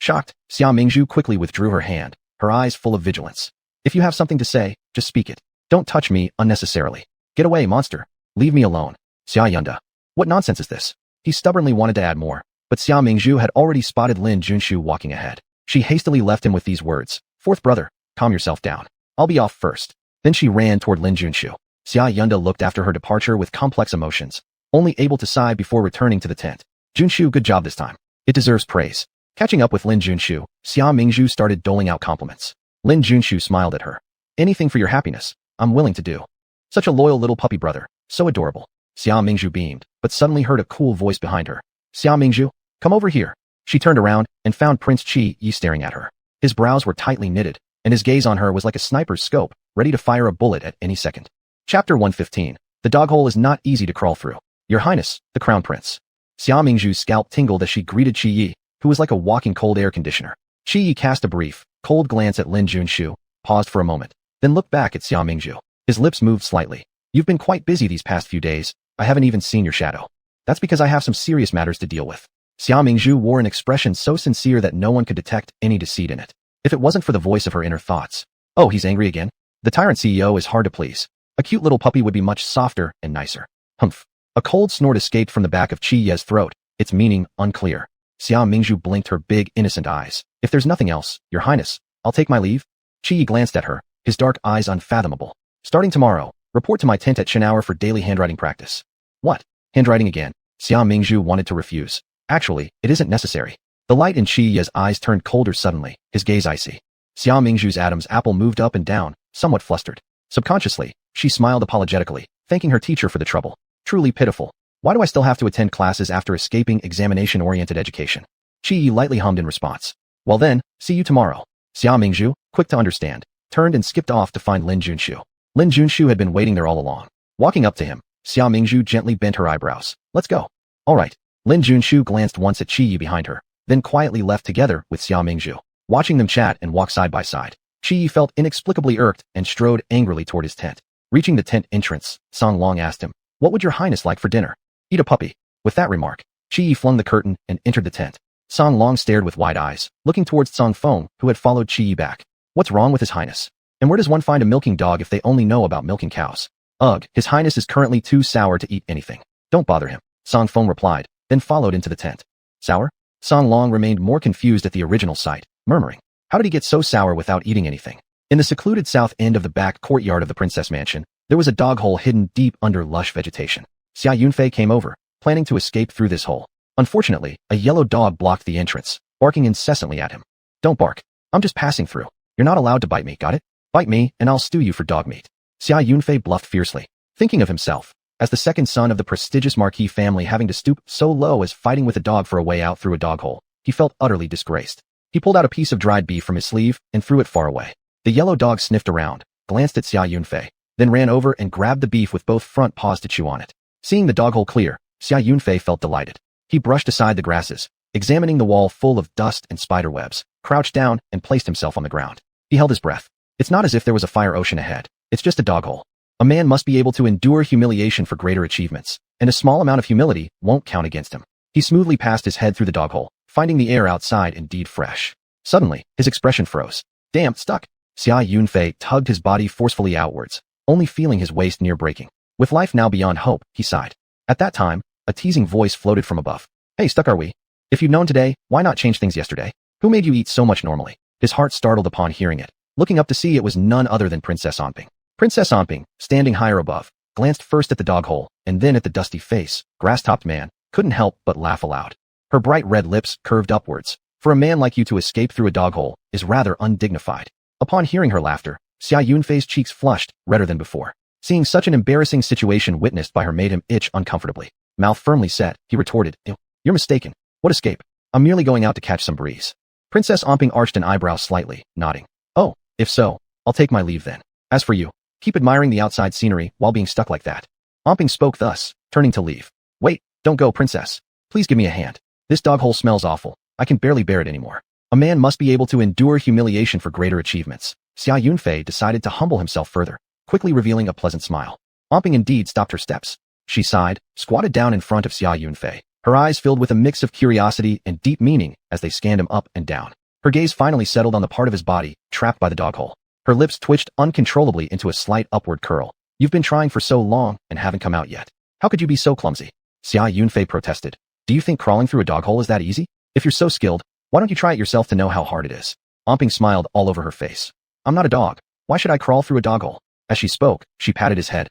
Shocked, Xia Mingzhu quickly withdrew her hand, her eyes full of vigilance. If you have something to say, just speak it. Don't touch me unnecessarily. Get away, monster. Leave me alone. Xia Yunda. What nonsense is this? He stubbornly wanted to add more, but Xia Mingzhu had already spotted Lin Junshu walking ahead. She hastily left him with these words. Fourth brother, calm yourself down. I'll be off first. Then she ran toward Lin Junshu. Xia Yunda looked after her departure with complex emotions, only able to sigh before returning to the tent. Junshu, good job this time. It deserves praise. Catching up with Lin Junshu, Xia Mingzhu started doling out compliments. Lin Junshu smiled at her. Anything for your happiness, I'm willing to do. Such a loyal little puppy brother, so adorable. Xia Mingzhu beamed, but suddenly heard a cool voice behind her. Xia Mingzhu, come over here. She turned around and found Prince Qi Yi staring at her. His brows were tightly knitted, and his gaze on her was like a sniper's scope, ready to fire a bullet at any second. Chapter 115. The dog hole is not easy to crawl through. Your Highness, the Crown Prince. Xia Mingzhu's scalp tingled as she greeted Qi Yi, who was like a walking cold air conditioner. Qi Yi cast a brief, cold glance at Lin Junshu, paused for a moment, then looked back at Xia Mingzhu. His lips moved slightly. You've been quite busy these past few days. I haven't even seen your shadow. That's because I have some serious matters to deal with. Xia Mingzhu wore an expression so sincere that no one could detect any deceit in it. If it wasn't for the voice of her inner thoughts. Oh, he's angry again? The tyrant CEO is hard to please. A cute little puppy would be much softer and nicer. Humph. A cold snort escaped from the back of Qi Ye's throat, its meaning unclear. Xia Mingzhu blinked her big, innocent eyes. If there's nothing else, Your Highness, I'll take my leave. Qi Yi glanced at her, his dark eyes unfathomable. Starting tomorrow, report to my tent at Chin Hour for daily handwriting practice. What? Handwriting again? Xia Mingzhu wanted to refuse. Actually, it isn't necessary. The light in Qi Ye's eyes turned colder suddenly, his gaze icy. Xia Mingzhu's Adam's apple moved up and down, somewhat flustered. Subconsciously, she smiled apologetically, thanking her teacher for the trouble. Truly pitiful. Why do I still have to attend classes after escaping examination-oriented education? Qi Yi lightly hummed in response. Well then, see you tomorrow. Xia Mingzhu, quick to understand, turned and skipped off to find Lin Junshu. Lin Junshu had been waiting there all along. Walking up to him, Xia Mingzhu gently bent her eyebrows. Let's go. All right. Lin Junshu glanced once at Qi Yi behind her, then quietly left together with Xia Mingzhu. Watching them chat and walk side by side, Qi Yi felt inexplicably irked and strode angrily toward his tent. Reaching the tent entrance, Song Long asked him, "What would your highness like for dinner?" "Eat a puppy." With that remark, Qi Yi flung the curtain and entered the tent. Song Long stared with wide eyes, looking towards Song Feng, who had followed Qi Yi back. What's wrong with his highness? And where does one find a milking dog if they only know about milking cows? Ugh, his highness is currently too sour to eat anything. Don't bother him, Song Feng replied, then followed into the tent. Sour? Song Long remained more confused at the original sight, murmuring, how did he get so sour without eating anything? In the secluded south end of the back courtyard of the princess mansion, there was a dog hole hidden deep under lush vegetation. Xia Yunfei came over, planning to escape through this hole. Unfortunately, a yellow dog blocked the entrance, barking incessantly at him. Don't bark. I'm just passing through. You're not allowed to bite me, got it? Bite me, and I'll stew you for dog meat. Xia Yunfei bluffed fiercely, thinking of himself as the second son of the prestigious marquis family having to stoop so low as fighting with a dog for a way out through a dog hole. He felt utterly disgraced. He pulled out a piece of dried beef from his sleeve and threw it far away. The yellow dog sniffed around, glanced at Xia Yunfei, then ran over and grabbed the beef with both front paws to chew on it. Seeing the dog hole clear, Xia Yunfei felt delighted. He brushed aside the grasses, examining the wall full of dust and spider webs, crouched down and placed himself on the ground. He held his breath. It's not as if there was a fire ocean ahead. It's just a dog hole. A man must be able to endure humiliation for greater achievements, and a small amount of humility won't count against him. He smoothly passed his head through the dog hole, finding the air outside indeed fresh. Suddenly, his expression froze. Damn, stuck. Xia Yunfei tugged his body forcefully outwards, only feeling his waist near breaking. With life now beyond hope, he sighed. At that time, A teasing voice floated from above. Hey, stuck are we? If you'd known today, why not change things yesterday? Who made you eat so much normally? His heart startled upon hearing it. Looking up to see, it was none other than Princess Onping. Princess Onping, standing higher above, glanced first at the dog hole, and then at the dusty face, grass-topped man, couldn't help but laugh aloud. Her bright red lips curved upwards. For a man like you to escape through a dog hole is rather undignified. Upon hearing her laughter, Xia Yunfei's cheeks flushed, redder than before. Seeing such an embarrassing situation witnessed by her made him itch uncomfortably. Mouth firmly set, he retorted, You're mistaken. What escape? I'm merely going out to catch some breeze. Princess Onping arched an eyebrow slightly, nodding. Oh, if so, I'll take my leave then. As for you, keep admiring the outside scenery while being stuck like that. Onping spoke thus, turning to leave. Wait, don't go, princess. Please give me a hand. This dog hole smells awful. I can barely bear it anymore. A man must be able to endure humiliation for greater achievements. Xia Yunfei decided to humble himself further, quickly revealing a pleasant smile. Onping indeed stopped her steps. She sighed, squatted down in front of Xia Yunfei, her eyes filled with a mix of curiosity and deep meaning as they scanned him up and down. Her gaze finally settled on the part of his body trapped by the dog hole. Her lips twitched uncontrollably into a slight upward curl. You've been trying for so long and haven't come out yet. How could you be so clumsy? Xia Yunfei protested. Do you think crawling through a dog hole is that easy? If you're so skilled, why don't you try it yourself to know how hard it is? Onping smiled all over her face. I'm not a dog. Why should I crawl through a dog hole? As she spoke, she patted his head.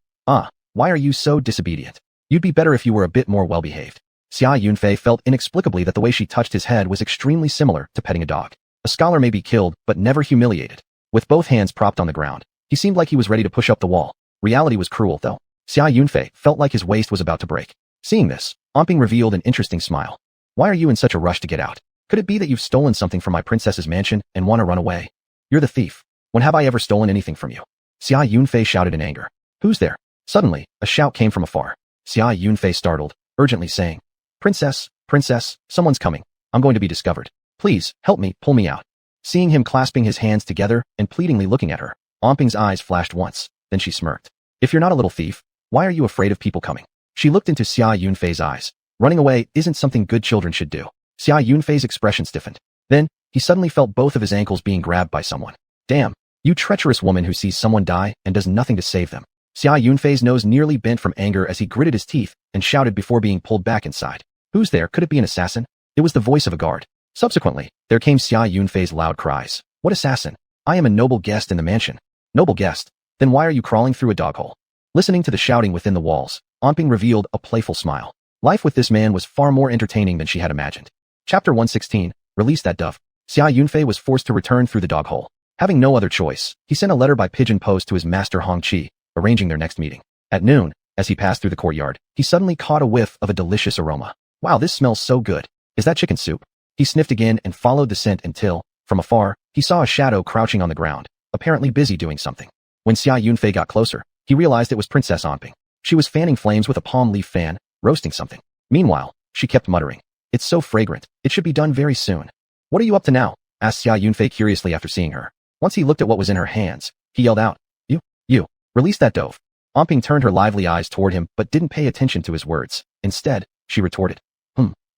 Why are you so disobedient? You'd be better if you were a bit more well-behaved. Xia Yunfei felt inexplicably that the way she touched his head was extremely similar to petting a dog. A scholar may be killed, but never humiliated. With both hands propped on the ground, he seemed like he was ready to push up the wall. Reality was cruel, though. Xia Yunfei felt like his waist was about to break. Seeing this, Onping revealed an interesting smile. Why are you in such a rush to get out? Could it be that you've stolen something from my princess's mansion and want to run away? You're the thief. When have I ever stolen anything from you? Xia Yunfei shouted in anger. Who's there? Suddenly, a shout came from afar. Xia Yunfei startled, urgently saying, Princess, someone's coming. I'm going to be discovered. Please, help me, pull me out. Seeing him clasping his hands together and pleadingly looking at her, Onping's eyes flashed once, then she smirked. If you're not a little thief, why are you afraid of people coming? She looked into Xia Yunfei's eyes. Running away isn't something good children should do. Xia Yunfei's expression stiffened. Then, he suddenly felt both of his ankles being grabbed by someone. Damn, you treacherous woman who sees someone die and does nothing to save them. Xia Yunfei's nose nearly bent from anger as he gritted his teeth and shouted before being pulled back inside. Who's there? Could it be an assassin? It was the voice of a guard. Subsequently, there came Xia Yunfei's loud cries. What assassin? I am a noble guest in the mansion. Noble guest? Then why are you crawling through a dog hole? Listening to the shouting within the walls, Onping revealed a playful smile. Life with this man was far more entertaining than she had imagined. Chapter 116, Release that dove. Xia Yunfei was forced to return through the dog hole. Having no other choice, he sent a letter by pigeon post to his master Hong Qi, arranging their next meeting. At noon, as he passed through the courtyard, he suddenly caught a whiff of a delicious aroma. Wow, this smells so good. Is that chicken soup? He sniffed again and followed the scent until, from afar, he saw a shadow crouching on the ground, apparently busy doing something. When Xia Yunfei got closer, he realized it was Princess Onping. She was fanning flames with a palm leaf fan, roasting something. Meanwhile, she kept muttering, It's so fragrant. It should be done very soon. What are you up to now? Asked Xia Yunfei curiously after seeing her. Once he looked at what was in her hands, he yelled out, You, release that dove. Onping turned her lively eyes toward him but didn't pay attention to his words. Instead, she retorted,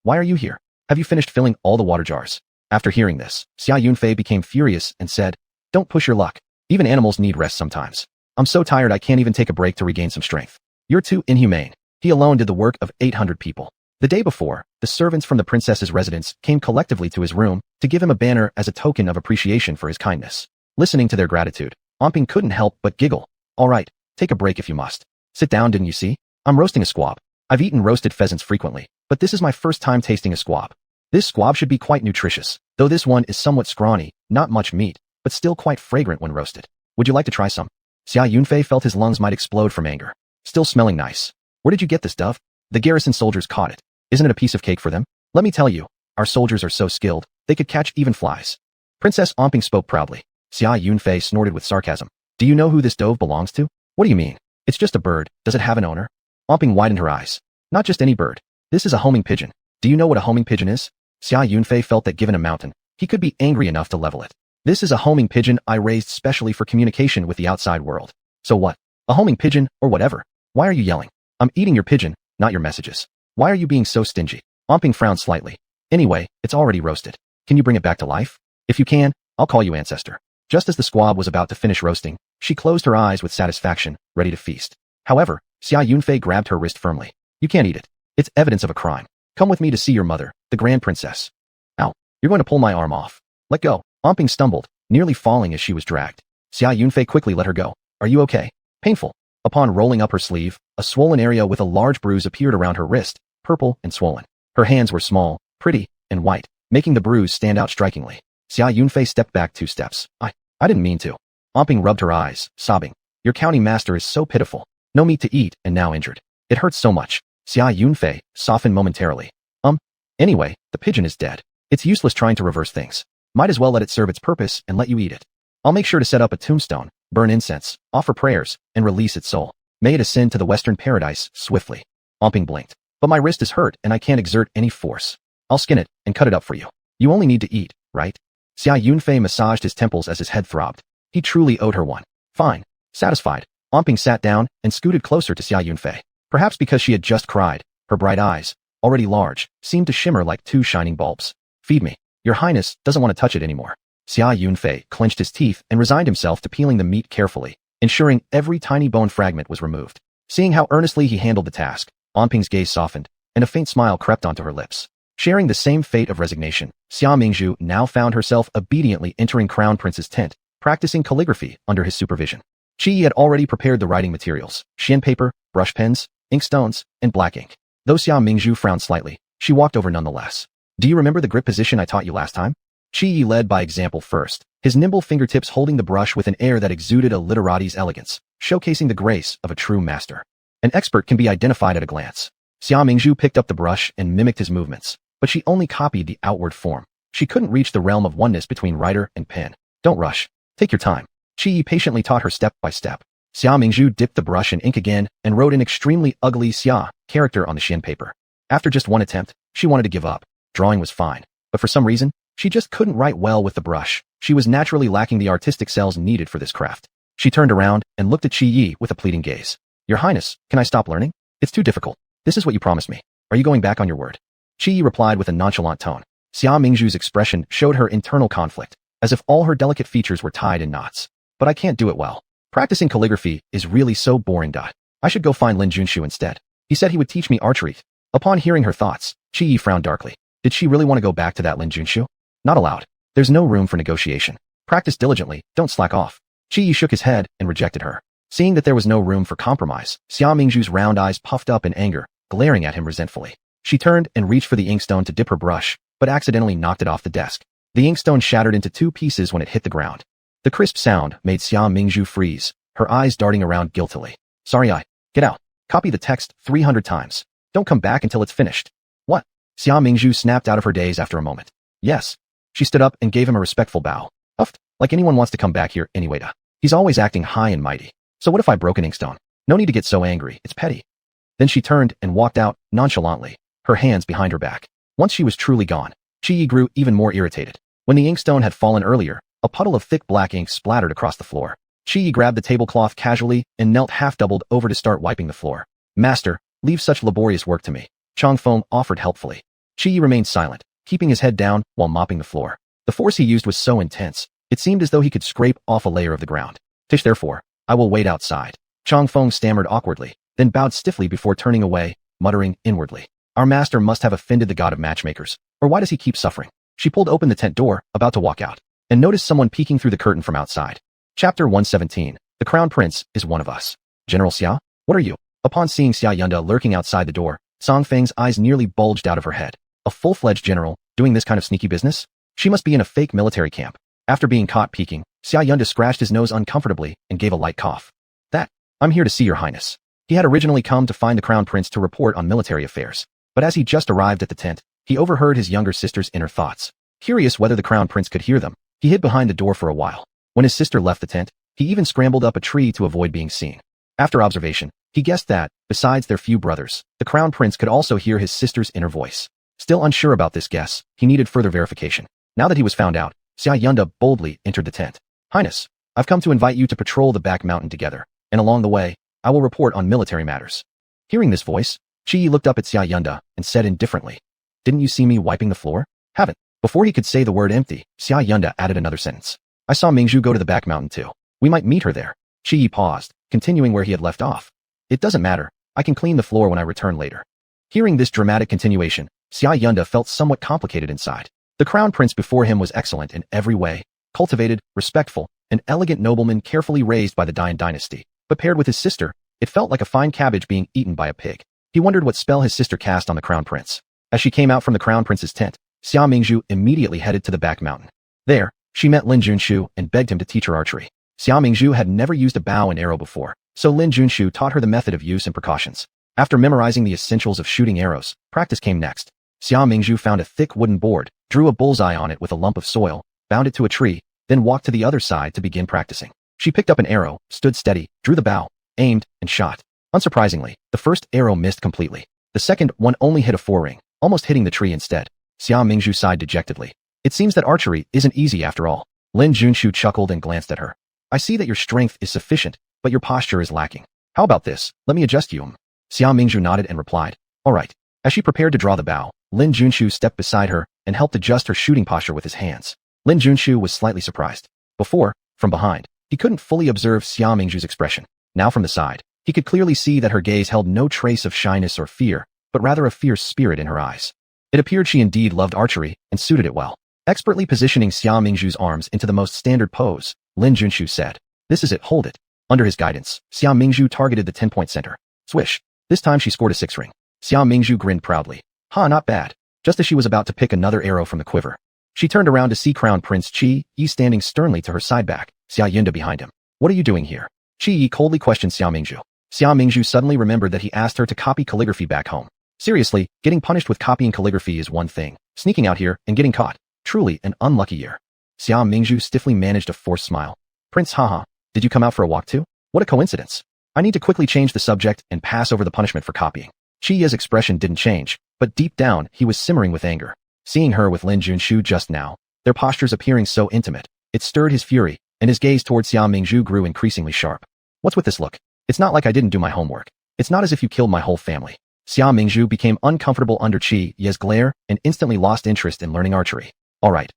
Why are you here? Have you finished filling all the water jars? After hearing this, Xia Yunfei became furious and said, Don't push your luck. Even animals need rest sometimes. I'm so tired I can't even take a break to regain some strength. You're too inhumane. He alone did the work of 800 people. The day before, the servants from the princess's residence came collectively to his room to give him a banner as a token of appreciation for his kindness. Listening to their gratitude, Onping couldn't help but giggle. All right, take a break if you must. Sit down, didn't you see? I'm roasting a squab. I've eaten roasted pheasants frequently, but this is my first time tasting a squab. This squab should be quite nutritious, though this one is somewhat scrawny, not much meat, but still quite fragrant when roasted. Would you like to try some? Xia Yunfei felt his lungs might explode from anger. Still smelling nice. Where did you get this dove? The garrison soldiers caught it. Isn't it a piece of cake for them? Let me tell you, our soldiers are so skilled, they could catch even flies. Princess Onping spoke proudly. Xia Yunfei snorted with sarcasm. Do you know who this dove belongs to? What do you mean? It's just a bird. Does it have an owner? Onping widened her eyes. Not just any bird. This is a homing pigeon. Do you know what a homing pigeon is? Xia Yunfei felt that given a mountain, he could be angry enough to level it. This is a homing pigeon I raised specially for communication with the outside world. So what? A homing pigeon, or whatever. Why are you yelling? I'm eating your pigeon, not your messages. Why are you being so stingy? Onping frowned slightly. Anyway, it's already roasted. Can you bring it back to life? If you can, I'll call you ancestor. Just as the squab was about to finish roasting, she closed her eyes with satisfaction, ready to feast. However, Xia Yunfei grabbed her wrist firmly. You can't eat it. It's evidence of a crime. Come with me to see your mother, the Grand Princess. Ow, you're going to pull my arm off. Let go. Omping stumbled, nearly falling as she was dragged. Xia Yunfei quickly let her go. Are you okay? Painful. Upon rolling up her sleeve, a swollen area with a large bruise appeared around her wrist, purple and swollen. Her hands were small, pretty, and white, making the bruise stand out strikingly. Xia Yunfei stepped back 2 steps. I didn't mean to. Omping rubbed her eyes, sobbing. Your county master is so pitiful. No meat to eat and now injured. It hurts so much. Xia Yunfei softened momentarily. Anyway, the pigeon is dead. It's useless trying to reverse things. Might as well let it serve its purpose and let you eat it. I'll make sure to set up a tombstone, burn incense, offer prayers, and release its soul. May it ascend to the western paradise swiftly. Omping blinked. But my wrist is hurt and I can't exert any force. I'll skin it and cut it up for you. You only need to eat, right? Xia Yunfei massaged his temples as his head throbbed. He truly owed her one. Fine. Satisfied, Omping sat down and scooted closer to Xia Yunfei. Perhaps because she had just cried, her bright eyes, already large, seemed to shimmer like 2 shining bulbs. Feed me. Your Highness doesn't want to touch it anymore. Xia Yunfei clenched his teeth and resigned himself to peeling the meat carefully, ensuring every tiny bone fragment was removed. Seeing how earnestly he handled the task, Omping's gaze softened, and a faint smile crept onto her lips. Sharing the same fate of resignation, Xia Mingzhu now found herself obediently entering Crown Prince's tent, practicing calligraphy under his supervision. Qi Yi had already prepared the writing materials, xian paper, brush pens, inkstones, and black ink. Though Xia Mingzhu frowned slightly, she walked over nonetheless. Do you remember the grip position I taught you last time? Qi Yi led by example first, his nimble fingertips holding the brush with an air that exuded a literate's elegance, showcasing the grace of a true master. An expert can be identified at a glance. Xia Mingzhu picked up the brush and mimicked his movements, but she only copied the outward form. She couldn't reach the realm of oneness between writer and pen. Don't rush. Take your time. Qi Yi patiently taught her step by step. Xia Mingzhu dipped the brush in ink again and wrote an extremely ugly Xia character on the xian paper. After just one attempt, she wanted to give up. Drawing was fine, but for some reason, she just couldn't write well with the brush. She was naturally lacking the artistic cells needed for this craft. She turned around and looked at Qi Yi with a pleading gaze. Your Highness, can I stop learning? It's too difficult. This is what you promised me. Are you going back on your word? Qi Yi replied with a nonchalant tone. Xia Mingzhu's expression showed her internal conflict, as if all her delicate features were tied in knots. But I can't do it well. Practicing calligraphy is really so boring. I should go find Lin Junshu instead. He said he would teach me archery. Upon hearing her thoughts, Qi Yi frowned darkly. Did she really want to go back to that Lin Junshu? Not allowed. There's no room for negotiation. Practice diligently, don't slack off. Qi Yi shook his head and rejected her. Seeing that there was no room for compromise, Xia Mingzhu's round eyes puffed up in anger, glaring at him resentfully. She turned and reached for the inkstone to dip her brush, but accidentally knocked it off the desk. The inkstone shattered into 2 pieces when it hit the ground. The crisp sound made Xia Mingzhu freeze, her eyes darting around guiltily. Sorry, get out. Copy the text 300 times. Don't come back until it's finished. What? Xia Mingzhu snapped out of her daze after a moment. Yes. She stood up and gave him a respectful bow. Uffed, like anyone wants to come back here anyway. He's always acting high and mighty. So what if I broke an inkstone? No need to get so angry, it's petty. Then she turned and walked out, nonchalantly, her hands behind her back. Once she was truly gone, Qi Yi grew even more irritated. When the inkstone had fallen earlier, a puddle of thick black ink splattered across the floor. Qi Yi grabbed the tablecloth casually and knelt half-doubled over to start wiping the floor. Master, leave such laborious work to me. Chang Feng offered helpfully. Qi Yi remained silent, keeping his head down while mopping the floor. The force he used was so intense, it seemed as though he could scrape off a layer of the ground. Tish, therefore, I will wait outside. Chang Feng stammered awkwardly, then bowed stiffly before turning away, muttering inwardly. Our master must have offended the god of matchmakers, or why does he keep suffering? She pulled open the tent door, about to walk out, and noticed someone peeking through the curtain from outside. Chapter 117. The Crown Prince is one of us. General Xia, what are you? Upon seeing Xia Yunda lurking outside the door, Song Feng's eyes nearly bulged out of her head. A full-fledged general, doing this kind of sneaky business? She must be in a fake military camp. After being caught peeking, Xia Yunda scratched his nose uncomfortably and gave a light cough. I'm here to see your Highness. He had originally come to find the Crown Prince to report on military affairs, but as he just arrived at the tent, he overheard his younger sister's inner thoughts. Curious whether the Crown Prince could hear them, he hid behind the door for a while. When his sister left the tent, he even scrambled up a tree to avoid being seen. After observation, he guessed that, besides their few brothers, the Crown Prince could also hear his sister's inner voice. Still unsure about this guess, he needed further verification. Now that he was found out, Xia Yunda boldly entered the tent. Highness, I've come to invite you to patrol the back mountain together, and along the way, I will report on military matters. Hearing this voice, Qi Yi looked up at Xia Yunda and said indifferently, Didn't you see me wiping the floor? Haven't. Before he could say the word empty, Xia Yunda added another sentence. I saw Mingzhu go to the back mountain too. We might meet her there. Qi Yi paused, continuing where he had left off. It doesn't matter. I can clean the floor when I return later. Hearing this dramatic continuation, Xia Yunda felt somewhat complicated inside. The crown prince before him was excellent in every way, cultivated, respectful, an elegant nobleman carefully raised by the Dian dynasty. But paired with his sister, it felt like a fine cabbage being eaten by a pig. He wondered what spell his sister cast on the crown prince. As she came out from the crown prince's tent, Xia Mingzhu immediately headed to the back mountain. There, she met Lin Junshu and begged him to teach her archery. Xia Mingzhu had never used a bow and arrow before, so Lin Junshu taught her the method of use and precautions. After memorizing the essentials of shooting arrows, practice came next. Xia Mingzhu found a thick wooden board, drew a bullseye on it with a lump of soil, bound it to a tree, then walked to the other side to begin practicing. She picked up an arrow, stood steady, drew the bow, aimed, and shot. Unsurprisingly, the first arrow missed completely. The second one only hit a four-ring, almost hitting the tree instead. Xia Mingzhu sighed dejectedly. It seems that archery isn't easy after all. Lin Junshu chuckled and glanced at her. I see that your strength is sufficient, but your posture is lacking. How about this? Let me adjust you. Xia Mingzhu nodded and replied, all right. As she prepared to draw the bow, Lin Junshu stepped beside her and helped adjust her shooting posture with his hands. Lin Junshu was slightly surprised. Before, from behind, he couldn't fully observe Xia Mingzhu's expression. Now from the side, he could clearly see that her gaze held no trace of shyness or fear, but rather a fierce spirit in her eyes. It appeared she indeed loved archery and suited it well. Expertly positioning Xia Mingzhu's arms into the most standard pose, Lin Junshu said, this is it, hold it. Under his guidance, Xia Mingzhu targeted the 10-point center. Swish. This time she scored a 6-ring. Xia Mingzhu grinned proudly. Not bad. Just as she was about to pick another arrow from the quiver, she turned around to see Crown Prince Qi Yi standing sternly to her side back, Xia Yunda behind him. What are you doing here? Qi Yi coldly questioned Xia Mingzhu. Xia Mingzhu suddenly remembered that he asked her to copy calligraphy back home. Seriously, getting punished with copying calligraphy is one thing. Sneaking out here and getting caught. Truly an unlucky year. Xia Mingzhu stiffly managed a forced smile. Prince, haha, did you come out for a walk too? What a coincidence. I need to quickly change the subject and pass over the punishment for copying. Qi Yi's expression didn't change, but deep down, he was simmering with anger. Seeing her with Lin Junshu just now, their postures appearing so intimate, it stirred his fury, and his gaze towards Xia Mingzhu grew increasingly sharp. What's with this look? It's not like I didn't do my homework. It's not as if you killed my whole family. Xia Mingzhu became uncomfortable under Qi Yi's glare and instantly lost interest in learning archery. All right,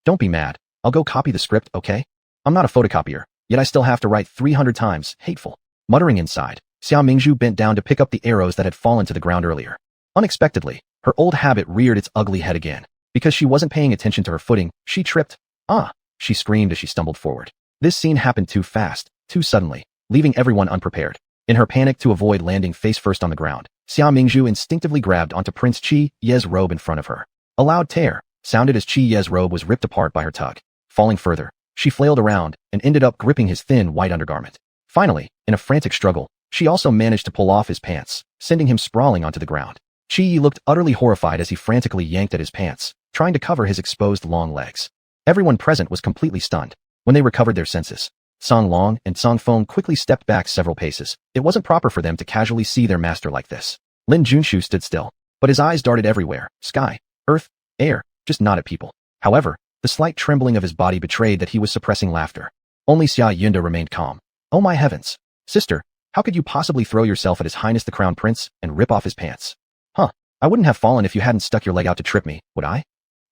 don't be mad. I'll go copy the script, okay? I'm not a photocopier, yet I still have to write 300 times, hateful. Muttering inside, Xia Mingzhu bent down to pick up the arrows that had fallen to the ground earlier. Unexpectedly, her old habit reared its ugly head again. Because she wasn't paying attention to her footing, she tripped. She screamed as she stumbled forward. This scene happened too fast, too suddenly, leaving everyone unprepared. In her panic to avoid landing face first on the ground, Xia Mingzhu instinctively grabbed onto Prince Qi Yi's robe in front of her. A loud tear sounded as Qi Yi's robe was ripped apart by her tug. Falling further, she flailed around and ended up gripping his thin white undergarment. Finally, in a frantic struggle, she also managed to pull off his pants, sending him sprawling onto the ground. Qi Yi looked utterly horrified as he frantically yanked at his pants, trying to cover his exposed long legs. Everyone present was completely stunned. When they recovered their senses, Song Long and Song Feng quickly stepped back several paces. It wasn't proper for them to casually see their master like this. Lin Junshu stood still, but his eyes darted everywhere, sky, earth, air, just not at people. However, the slight trembling of his body betrayed that he was suppressing laughter. Only Xia Yunda remained calm. Oh my heavens! Sister, how could you possibly throw yourself at His Highness the Crown Prince and rip off his pants? I wouldn't have fallen if you hadn't stuck your leg out to trip me, would I?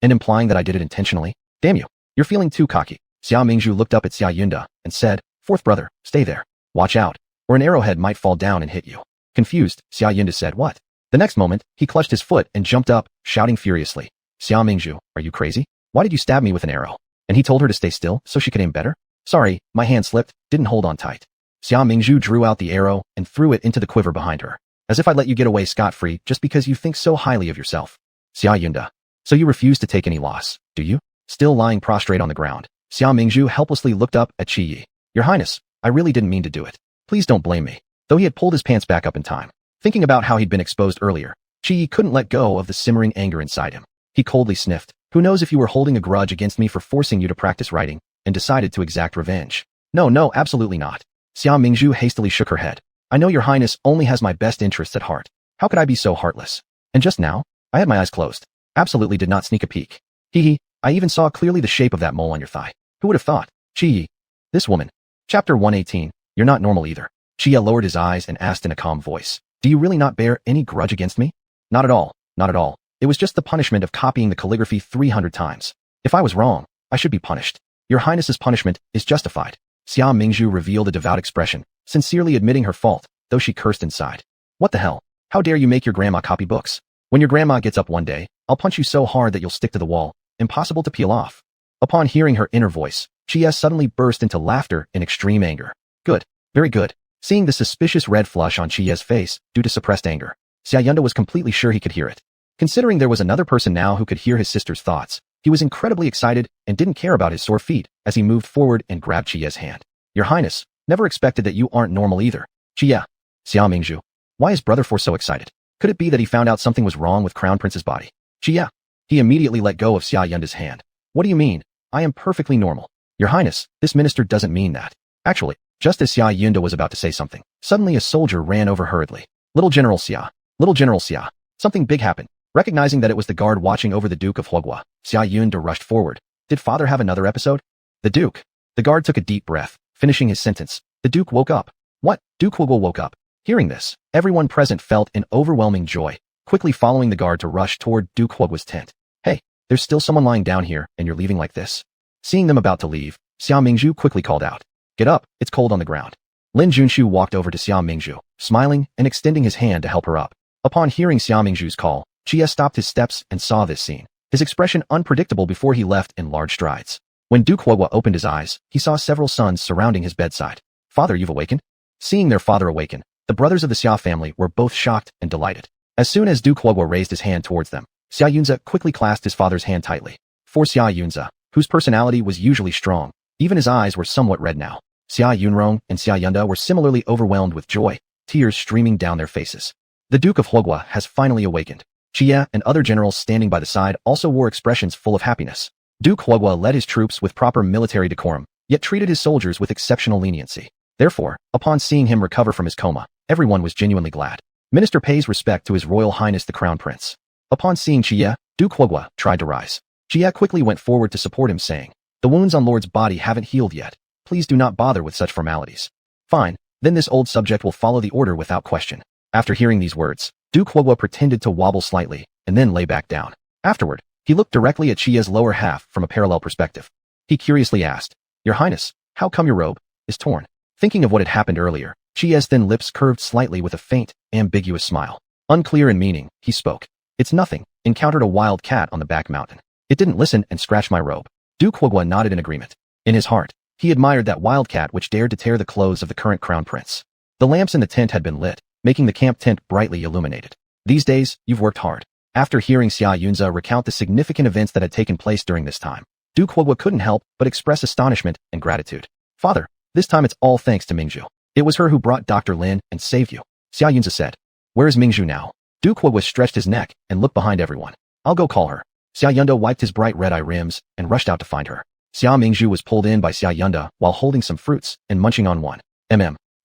And implying that I did it intentionally? Damn you, you're feeling too cocky. Xia Mingzhu looked up at Xia Yunda and said, Fourth brother, stay there. Watch out, or an arrowhead might fall down and hit you. Confused, Xia Yunda said, what? The next moment, he clutched his foot and jumped up, shouting furiously. Xia Mingzhu, are you crazy? Why did you stab me with an arrow? And he told her to stay still so she could aim better? Sorry, my hand slipped, didn't hold on tight. Xia Mingzhu drew out the arrow and threw it into the quiver behind her. As if I'd let you get away scot-free just because you think so highly of yourself. Xia Yunda. So you refuse to take any loss, do you? Still lying prostrate on the ground, Xia Mingzhu helplessly looked up at Qi Yi. Your Highness, I really didn't mean to do it. Please don't blame me. Though he had pulled his pants back up in time. Thinking about how he'd been exposed earlier, Qi Yi couldn't let go of the simmering anger inside him. He coldly sniffed. Who knows if you were holding a grudge against me for forcing you to practice writing, and decided to exact revenge. No, absolutely not. Xia Mingzhu hastily shook her head. I know your Highness only has my best interests at heart. How could I be so heartless? And just now, I had my eyes closed. Absolutely did not sneak a peek. I even saw clearly the shape of that mole on your thigh. Who would have thought? Qi Yi. This woman. Chapter 118. You're not normal either. Qi Yi lowered his eyes and asked in a calm voice. Do you really not bear any grudge against me? Not at all. It was just the punishment of copying the calligraphy 300 times. If I was wrong, I should be punished. Your Highness's punishment is justified. Xia Mingzhu revealed a devout expression, sincerely admitting her fault, though she cursed inside. What the hell? How dare you make your grandma copy books? When your grandma gets up one day, I'll punch you so hard that you'll stick to the wall, impossible to peel off. Upon hearing her inner voice, Chia suddenly burst into laughter in extreme anger. Good. Very good. Seeing the suspicious red flush on Chia's face due to suppressed anger, Xiaoyunda was completely sure he could hear it. Considering there was another person now who could hear his sister's thoughts, he was incredibly excited and didn't care about his sore feet as he moved forward and grabbed Chia's hand. Your Highness, never expected that you aren't normal either. Chia. Xia Mingzhu. Why is Brother Force so excited? Could it be that he found out something was wrong with Crown Prince's body? Chia. He immediately let go of Xiaoyunda's hand. What do you mean? I am perfectly normal. Your Highness, this minister doesn't mean that. Actually, just as Xiaoyunda was about to say something, suddenly a soldier ran over hurriedly. Little General Xia. Little General Xia. Something big happened. Recognizing that it was the guard watching over the Duke of Huogua, Xiaoyunda rushed forward. Did father have another episode? The Duke. The guard took a deep breath, finishing his sentence. The Duke woke up. What? Duke Huogua woke up. Hearing this, everyone present felt an overwhelming joy, quickly following the guard to rush toward Duke Huogua's tent. Hey, there's still someone lying down here, and you're leaving like this? Seeing them about to leave, Xiao Mingzhu quickly called out. Get up, it's cold on the ground. Lin Junshu walked over to Xiao Mingzhu, smiling and extending his hand to help her up. Upon hearing Xiao Mingzhu's call, Chia stopped his steps and saw this scene, his expression unpredictable before he left in large strides. When Duke Huogua opened his eyes, he saw several sons surrounding his bedside. Father, you've awakened? Seeing their father awaken, the brothers of the Xia family were both shocked and delighted. As soon as Duke Huogua raised his hand towards them, Xiaoyunza quickly clasped his father's hand tightly. For Xiaoyunza, whose personality was usually strong, even his eyes were somewhat red now. Xia Yunrong and Xiaoyunda were similarly overwhelmed with joy, tears streaming down their faces. The Duke of Huogua has finally awakened. Chia and other generals standing by the side also wore expressions full of happiness. Duke Huogua led his troops with proper military decorum, yet treated his soldiers with exceptional leniency. Therefore, upon seeing him recover from his coma, everyone was genuinely glad. Minister pays respect to His Royal Highness the Crown Prince. Upon seeing Chia, Duke Huogua tried to rise. Chia quickly went forward to support him, saying, The wounds on Lord's body haven't healed yet. Please do not bother with such formalities. Fine, then this old subject will follow the order without question. After hearing these words, Duke Huogua pretended to wobble slightly, and then lay back down. Afterward, he looked directly at Chia's lower half from a parallel perspective. He curiously asked, Your Highness, how come your robe is torn? Thinking of what had happened earlier, Chia's thin lips curved slightly with a faint, ambiguous smile. Unclear in meaning, he spoke. It's nothing. Encountered a wild cat on the back mountain. It didn't listen and scratched my robe. Duke Huogua nodded in agreement. In his heart, he admired that wild cat which dared to tear the clothes of the current crown prince. The lamps in the tent had been lit, making the camp tent brightly illuminated. These days, you've worked hard. After hearing Xiaoyunza recount the significant events that had taken place during this time, Duke Huogua couldn't help but express astonishment and gratitude. Father, this time it's all thanks to Mingzhu. It was her who brought Dr. Lin and saved you. Xiaoyunza said. Where is Mingzhu now? Duke Huogua stretched his neck and looked behind everyone. I'll go call her. Xiaoyunda wiped his bright red eye rims and rushed out to find her. Xia Mingzhu was pulled in by Xiaoyunda while holding some fruits and munching on one.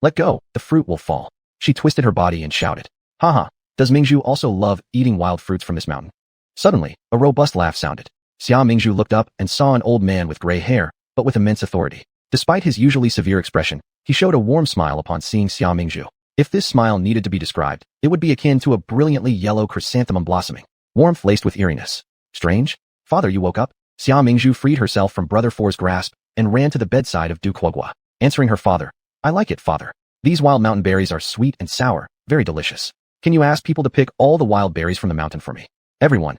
Let go, the fruit will fall. She twisted her body and shouted. Haha, does Mingzhu also love eating wild fruits from this mountain? Suddenly, a robust laugh sounded. Xia Mingzhu looked up and saw an old man with gray hair, but with immense authority. Despite his usually severe expression, he showed a warm smile upon seeing Xia Mingzhu. If this smile needed to be described, it would be akin to a brilliantly yellow chrysanthemum blossoming, warmth laced with eeriness. Strange? Father, you woke up? Xia Mingzhu freed herself from Brother Four's grasp and ran to the bedside of Duke Huogua, answering her father. I like it, father. These wild mountain berries are sweet and sour, very delicious. Can you ask people to pick all the wild berries from the mountain for me? Everyone.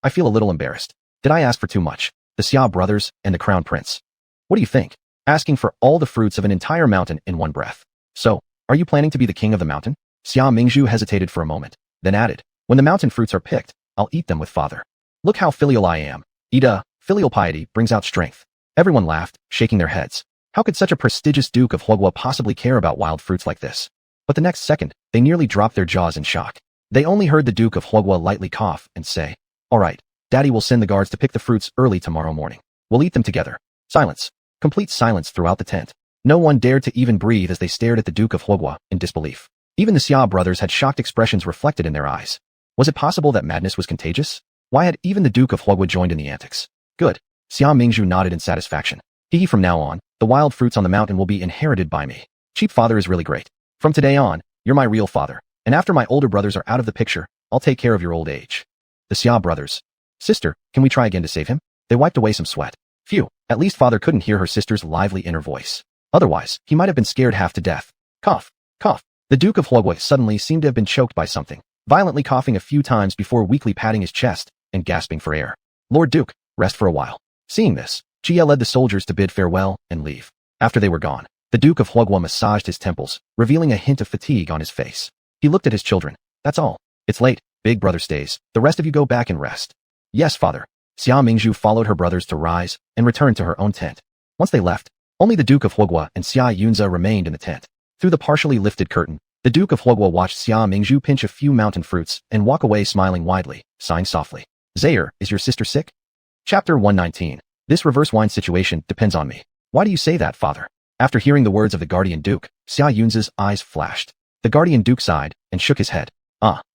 I feel a little embarrassed. Did I ask for too much? The Xia brothers and the crown prince. What do you think? Asking for all the fruits of an entire mountain in one breath. So, are you planning to be the king of the mountain? Xia Mingzhu hesitated for a moment, then added, when the mountain fruits are picked, I'll eat them with father. Look how filial I am. Filial piety brings out strength. Everyone laughed, shaking their heads. How could such a prestigious Duke of Huogua possibly care about wild fruits like this? But the next second, they nearly dropped their jaws in shock. They only heard the Duke of Huogua lightly cough and say, All right, Daddy will send the guards to pick the fruits early tomorrow morning. We'll eat them together. Silence. Complete silence throughout the tent. No one dared to even breathe as they stared at the Duke of Huogua in disbelief. Even the Xia brothers had shocked expressions reflected in their eyes. Was it possible that madness was contagious? Why had even the Duke of Huogua joined in the antics? Good. Xia Mingzhu nodded in satisfaction. From now on, the wild fruits on the mountain will be inherited by me. Cheap father is really great. From today on, you're my real father. And after my older brothers are out of the picture, I'll take care of your old age. The Xia brothers. Sister, can we try again to save him? They wiped away some sweat. Phew, at least father couldn't hear her sister's lively inner voice. Otherwise, he might have been scared half to death. Cough, cough. The Duke of Huogui suddenly seemed to have been choked by something, violently coughing a few times before weakly patting his chest and gasping for air. Lord Duke, rest for a while. Seeing this, Jia led the soldiers to bid farewell and leave. After they were gone, the Duke of Huogui massaged his temples, revealing a hint of fatigue on his face. He looked at his children. That's all. It's late. Big brother stays. The rest of you go back and rest. Yes, father. Xia Mingzhu followed her brothers to rise and returned to her own tent. Once they left, only the Duke of Huogui and Xia Yunza remained in the tent. Through the partially lifted curtain, the Duke of Huogui watched Xia Mingzhu pinch a few mountain fruits and walk away smiling widely, sighing softly. Zaire, is your sister sick? Chapter 119. This reverse wine situation depends on me. Why do you say that, father? After hearing the words of the Guardian Duke, Xia Yunza's eyes flashed. The Guardian Duke sighed and shook his head.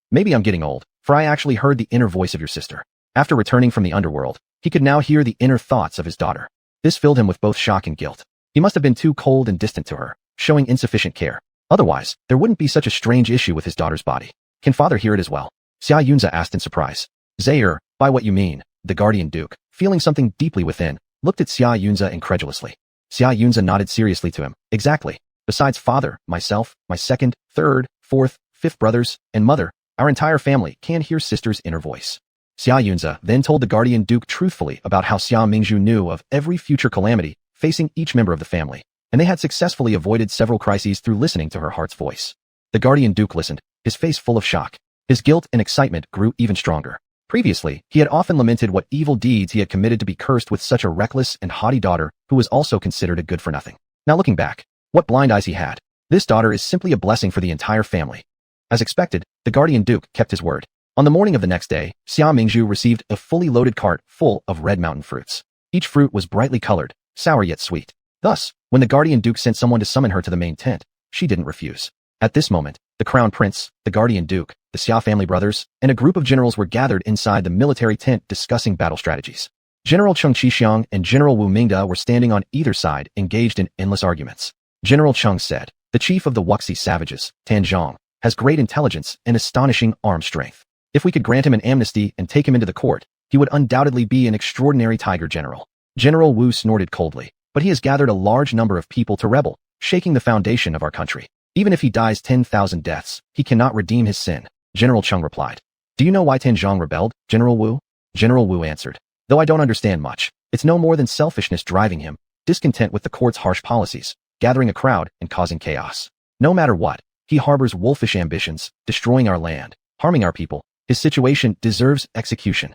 Maybe I'm getting old, for I actually heard the inner voice of your sister. After returning from the underworld, he could now hear the inner thoughts of his daughter. This filled him with both shock and guilt. He must have been too cold and distant to her, showing insufficient care. Otherwise, there wouldn't be such a strange issue with his daughter's body. Can father hear it as well? Xia Yunza asked in surprise. Zaire, by what you mean, the Guardian Duke, feeling something deeply within, looked at Xia Yunza incredulously. Xia Yunza nodded seriously to him. Exactly. Besides father, myself, my second, third, fourth, fifth brothers, and mother, our entire family can hear sister's inner voice. Xia Yunza then told the Guardian Duke truthfully about how Xia Mingzhu knew of every future calamity facing each member of the family, and they had successfully avoided several crises through listening to her heart's voice. The Guardian Duke listened, his face full of shock. His guilt and excitement grew even stronger. Previously, he had often lamented what evil deeds he had committed to be cursed with such a reckless and haughty daughter who was also considered a good-for-nothing. Now looking back, what blind eyes he had. This daughter is simply a blessing for the entire family. As expected, the Guardian Duke kept his word. On the morning of the next day, Xia Mingzhu received a fully loaded cart full of red mountain fruits. Each fruit was brightly colored, sour yet sweet. Thus, when the Guardian Duke sent someone to summon her to the main tent, she didn't refuse. At this moment, the Crown Prince, the Guardian Duke, the Xia family brothers, and a group of generals were gathered inside the military tent discussing battle strategies. General Cheng Qixiang and General Wu Mingda were standing on either side, engaged in endless arguments. General Cheng said, the chief of the Wuxi savages, Tan Zhang, has great intelligence and astonishing arm strength. If we could grant him an amnesty and take him into the court, he would undoubtedly be an extraordinary tiger general. General Wu snorted coldly, but he has gathered a large number of people to rebel, shaking the foundation of our country. Even if he dies 10,000 deaths, he cannot redeem his sin. General Cheng replied. Do you know why Tan Zhang rebelled, General Wu? General Wu answered. Though I don't understand much, it's no more than selfishness driving him, discontent with the court's harsh policies, gathering a crowd and causing chaos. No matter what, he harbors wolfish ambitions, destroying our land, harming our people. His situation deserves execution.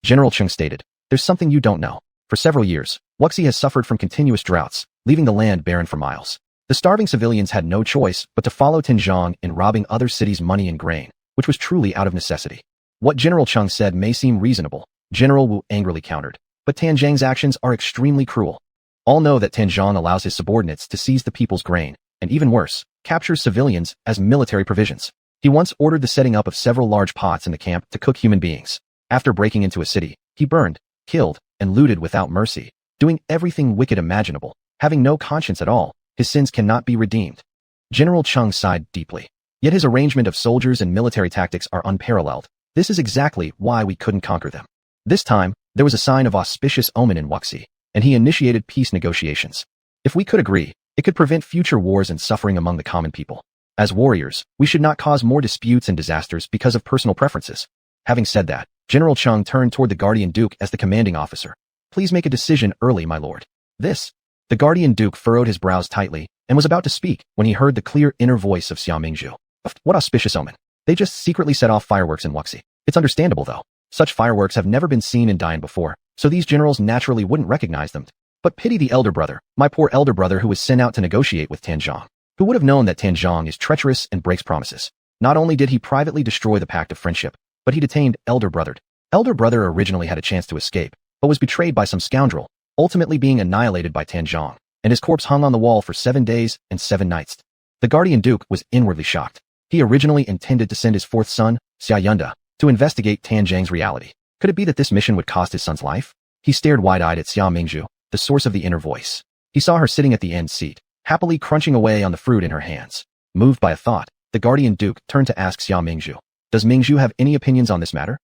General Cheng stated, there's something you don't know. For several years, Wuxi has suffered from continuous droughts, leaving the land barren for miles. The starving civilians had no choice but to follow Tan Zhang in robbing other cities' money and grain, which was truly out of necessity. What General Cheng said may seem reasonable, General Wu angrily countered, but Tan Zhang's actions are extremely cruel. All know that Tan Zhang allows his subordinates to seize the people's grain, and even worse, captures civilians as military provisions. He once ordered the setting up of several large pots in the camp to cook human beings. After breaking into a city, he burned, killed, and looted without mercy, doing everything wicked imaginable. Having no conscience at all, his sins cannot be redeemed. General Cheng sighed deeply. Yet his arrangement of soldiers and military tactics are unparalleled. This is exactly why we couldn't conquer them. This time, there was a sign of auspicious omen in Wuxi, and he initiated peace negotiations. If we could agree, it could prevent future wars and suffering among the common people. As warriors, we should not cause more disputes and disasters because of personal preferences. Having said that, General Cheng turned toward the Guardian Duke as the commanding officer. Please make a decision early, my lord. The Guardian Duke furrowed his brows tightly and was about to speak when he heard the clear inner voice of Xia Mingzhu. What auspicious omen. They just secretly set off fireworks in Wuxi. It's understandable though. Such fireworks have never been seen in Dian before, so these generals naturally wouldn't recognize them. But pity the elder brother, my poor elder brother who was sent out to negotiate with Tan Zhang. Who would have known that Tan Zhang is treacherous and breaks promises? Not only did he privately destroy the pact of friendship, but he detained elder brother. Elder brother originally had a chance to escape, but was betrayed by some scoundrel, ultimately being annihilated by Tan Zhang, and his corpse hung on the wall for 7 days and 7 nights. The Guardian Duke was inwardly shocked. He originally intended to send his fourth son, Xia Yunda, to investigate Tan Zhang's reality. Could it be that this mission would cost his son's life? He stared wide-eyed at Xia Mingzhu, the source of the inner voice. He saw her sitting at the end seat, happily crunching away on the fruit in her hands. Moved by a thought, the Guardian Duke turned to ask Xia Mingzhu, does Mingzhu have any opinions on this matter?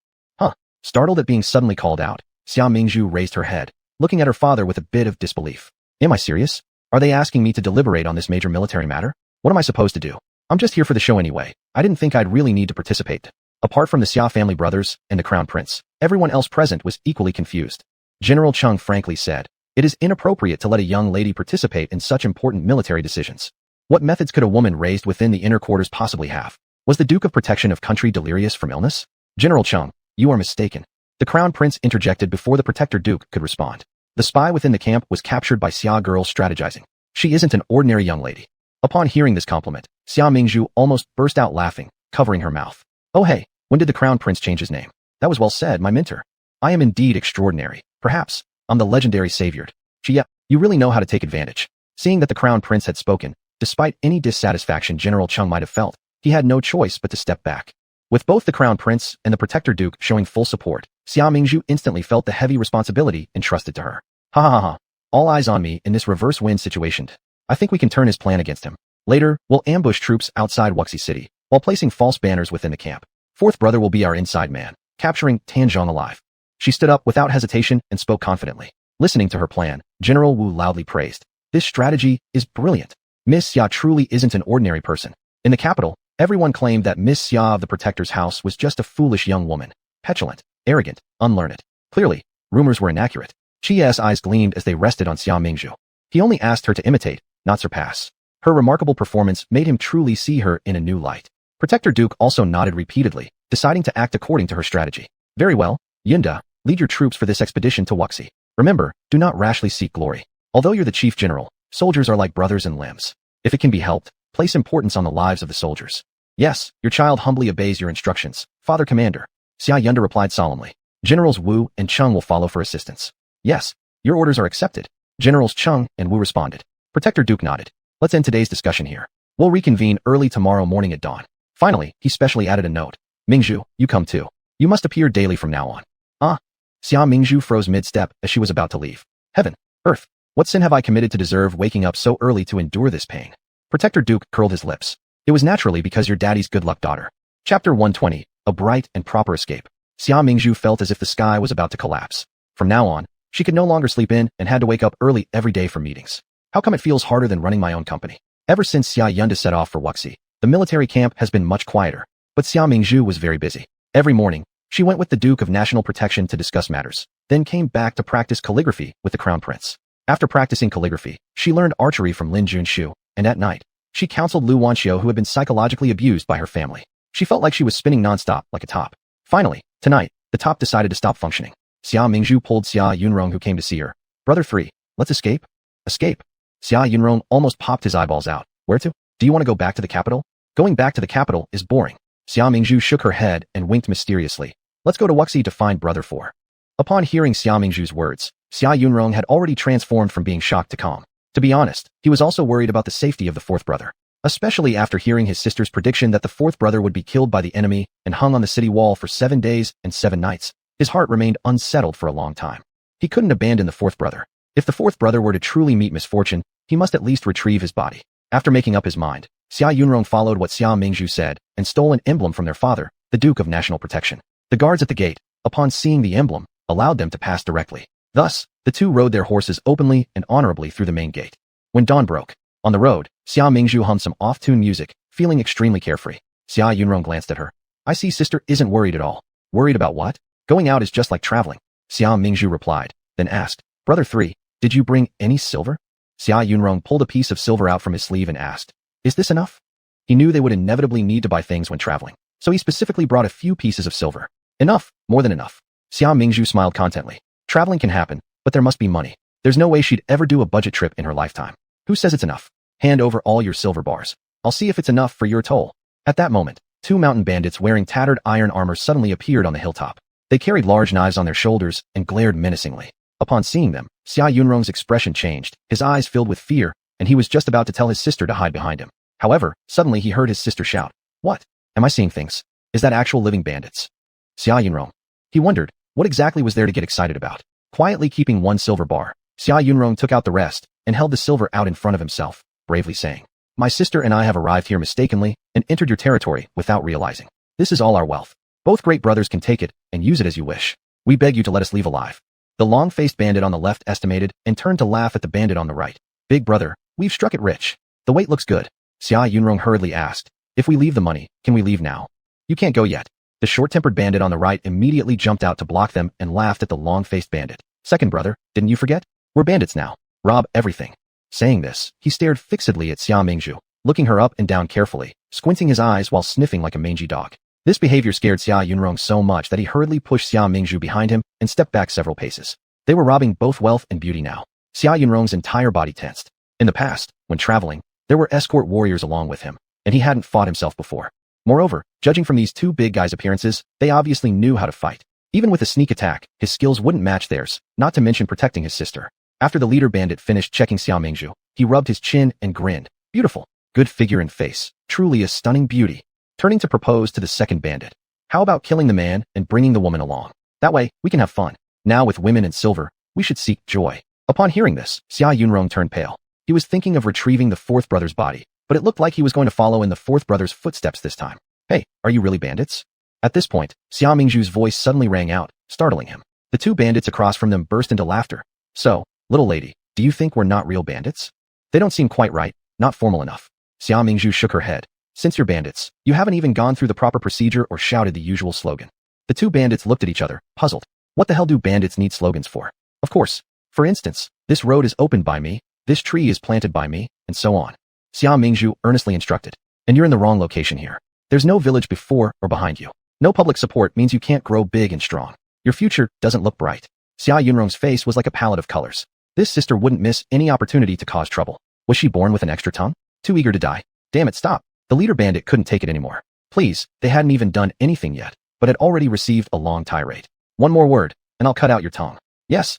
Startled at being suddenly called out, Xia Mingzhu raised her head, looking at her father with a bit of disbelief. Am I serious? Are they asking me to deliberate on this major military matter? What am I supposed to do? I'm just here for the show anyway. I didn't think I'd really need to participate. Apart from the Xia family brothers and the crown prince, everyone else present was equally confused. General Chung frankly said, "It is inappropriate to let a young lady participate in such important military decisions. What methods could a woman raised within the inner quarters possibly have? Was the Duke of Protection of Country delirious from illness?" "General Chung, you are mistaken." The crown prince interjected before the protector duke could respond. The spy within the camp was captured by Xia girl strategizing. She isn't an ordinary young lady. Upon hearing this compliment, Xia Mingzhu almost burst out laughing, covering her mouth. "Oh hey, when did the crown prince change his name? That was well said, my mentor. I am indeed extraordinary. Perhaps I'm the legendary savior. Chia, you really know how to take advantage." Seeing that the crown prince had spoken, despite any dissatisfaction General Chung might have felt, he had no choice but to step back. With both the crown prince and the protector duke showing full support, Xia Mingzhu instantly felt the heavy responsibility entrusted to her. Ha ha ha ha. All eyes on me in this reverse wind situation. I think we can turn his plan against him. Later, we'll ambush troops outside Wuxi City, while placing false banners within the camp. Fourth brother will be our inside man, capturing Tanzhong alive. She stood up without hesitation and spoke confidently. Listening to her plan, General Wu loudly praised. "This strategy is brilliant. Miss Xia truly isn't an ordinary person." In the capital, everyone claimed that Miss Xia of the Protector's house was just a foolish young woman, petulant, arrogant, unlearned. Clearly, rumors were inaccurate. Chia's eyes gleamed as they rested on Xia Mingzhu. He only asked her to imitate, not surpass. Her remarkable performance made him truly see her in a new light. Protector Duke also nodded repeatedly, deciding to act according to her strategy. "Very well, Yinda, lead your troops for this expedition to Wuxi. Remember, do not rashly seek glory. Although you're the chief general, soldiers are like brothers in limbs. If it can be helped, place importance on the lives of the soldiers." "Yes, your child humbly obeys your instructions, Father Commander," Xia Yunda replied solemnly. "Generals Wu and Chung will follow for assistance." "Yes, your orders are accepted." Generals Chung and Wu responded. Protector Duke nodded. "Let's end today's discussion here. We'll reconvene early tomorrow morning at dawn." Finally, he specially added a note. "Mingzhu, you come too. You must appear daily from now on." "Ah." Xia Mingzhu froze mid-step as she was about to leave. "Heaven, earth, what sin have I committed to deserve waking up so early to endure this pain?" Protector Duke curled his lips. "It was naturally because your daddy's good luck daughter." Chapter 120, A Bright and Proper Escape. Xia Mingzhu felt as if the sky was about to collapse. From now on, she could no longer sleep in and had to wake up early every day for meetings. How come it feels harder than running my own company? Ever since Xia Yunda set off for Wuxi, the military camp has been much quieter, but Xia Mingzhu was very busy. Every morning, she went with the Duke of National Protection to discuss matters, then came back to practice calligraphy with the Crown Prince. After practicing calligraphy, she learned archery from Lin Junshu, and at night, she counseled Lu Wanxiu who had been psychologically abused by her family. She felt like she was spinning nonstop like a top. Finally, tonight, the top decided to stop functioning. Xia Mingzhu pulled Xia Yunrong who came to see her. "Brother 3, let's escape." "Escape?" Xia Yunrong almost popped his eyeballs out. "Where to? Do you want to go back to the capital?" "Going back to the capital is boring." Xia Mingzhu shook her head and winked mysteriously. "Let's go to Wuxi to find Brother 4. Upon hearing Xia Mingzhu's words, Xia Yunrong had already transformed from being shocked to calm. To be honest, he was also worried about the safety of the fourth brother, especially after hearing his sister's prediction that the fourth brother would be killed by the enemy and hung on the city wall for 7 days and 7 nights. His heart remained unsettled for a long time. He couldn't abandon the fourth brother. If the fourth brother were to truly meet misfortune, he must at least retrieve his body. After making up his mind, Xia Yunrong followed what Xia Mingzhu said and stole an emblem from their father, the Duke of National Protection. The guards at the gate, upon seeing the emblem, allowed them to pass directly. Thus, the two rode their horses openly and honorably through the main gate. When dawn broke, on the road, Xia Mingzhu hummed some off-tune music, feeling extremely carefree. Xia Yunrong glanced at her. "I see sister isn't worried at all." "Worried about what?" "Going out is just like traveling," Xia Mingzhu replied, then asked, "Brother 3, did you bring any silver?" Xia Yunrong pulled a piece of silver out from his sleeve and asked, "Is this enough?" He knew they would inevitably need to buy things when traveling, so he specifically brought a few pieces of silver. "Enough, more than enough." Xia Mingzhu smiled contently. Traveling can happen, but there must be money. There's no way she'd ever do a budget trip in her lifetime. "Who says it's enough? Hand over all your silver bars. I'll see if it's enough for your toll." At that moment, 2 mountain bandits wearing tattered iron armor suddenly appeared on the hilltop. They carried large knives on their shoulders and glared menacingly. Upon seeing them, Xia Yunrong's expression changed, his eyes filled with fear, and he was just about to tell his sister to hide behind him. However, suddenly he heard his sister shout, "What? Am I seeing things? Is that actual living bandits?" Xia Yunrong. He wondered, what exactly was there to get excited about? Quietly keeping 1 silver bar, Xia Yunrong took out the rest and held the silver out in front of himself, bravely saying, "My sister and I have arrived here mistakenly and entered your territory without realizing. This is all our wealth. Both great brothers can take it and use it as you wish. We beg you to let us leave alive." The long-faced bandit on the left estimated and turned to laugh at the bandit on the right. "Big brother, we've struck it rich. The weight looks good." Xia Yunrong hurriedly asked, If we leave the money, can we leave now? You can't go yet. The short-tempered bandit on the right immediately jumped out to block them and laughed at the long-faced bandit. Second brother, didn't you forget? We're bandits now. Rob everything. Saying this, he stared fixedly at Xia Mingzhu, looking her up and down carefully, squinting his eyes while sniffing like a mangy dog. This behavior scared Xia Yunrong so much that he hurriedly pushed Xia Mingzhu behind him and stepped back several paces. They were robbing both wealth and beauty now. Xia Yunrong's entire body tensed. In the past, when traveling, there were escort warriors along with him, and he hadn't fought himself before. Moreover, judging from these two big guys' appearances, they obviously knew how to fight. Even with a sneak attack, his skills wouldn't match theirs, not to mention protecting his sister. After the leader bandit finished checking Xia Mingzhu, he rubbed his chin and grinned. Beautiful. Good figure and face. Truly a stunning beauty. Turning to propose to the second bandit. How about killing the man and bringing the woman along? That way, we can have fun. Now with women and silver, we should seek joy. Upon hearing this, Xia Yunrong turned pale. He was thinking of retrieving the fourth brother's body, but it looked like he was going to follow in the fourth brother's footsteps this time. Hey, are you really bandits? At this point, Xia Mingzhu's voice suddenly rang out, startling him. The two bandits across from them burst into laughter. So, little lady, do you think we're not real bandits? They don't seem quite right, not formal enough. Xia Mingzhu shook her head. Since you're bandits, you haven't even gone through the proper procedure or shouted the usual slogan. The two bandits looked at each other, puzzled. What the hell do bandits need slogans for? Of course. For instance, this road is opened by me, this tree is planted by me, and so on. Xia Mingzhu earnestly instructed. And you're in the wrong location here. There's no village before or behind you. No public support means you can't grow big and strong. Your future doesn't look bright. Xia Yunrong's face was like a palette of colors. This sister wouldn't miss any opportunity to cause trouble. Was she born with an extra tongue? Too eager to die? Damn it, stop. The leader bandit couldn't take it anymore. Please, they hadn't even done anything yet, but had already received a long tirade. One more word, and I'll cut out your tongue. Yes,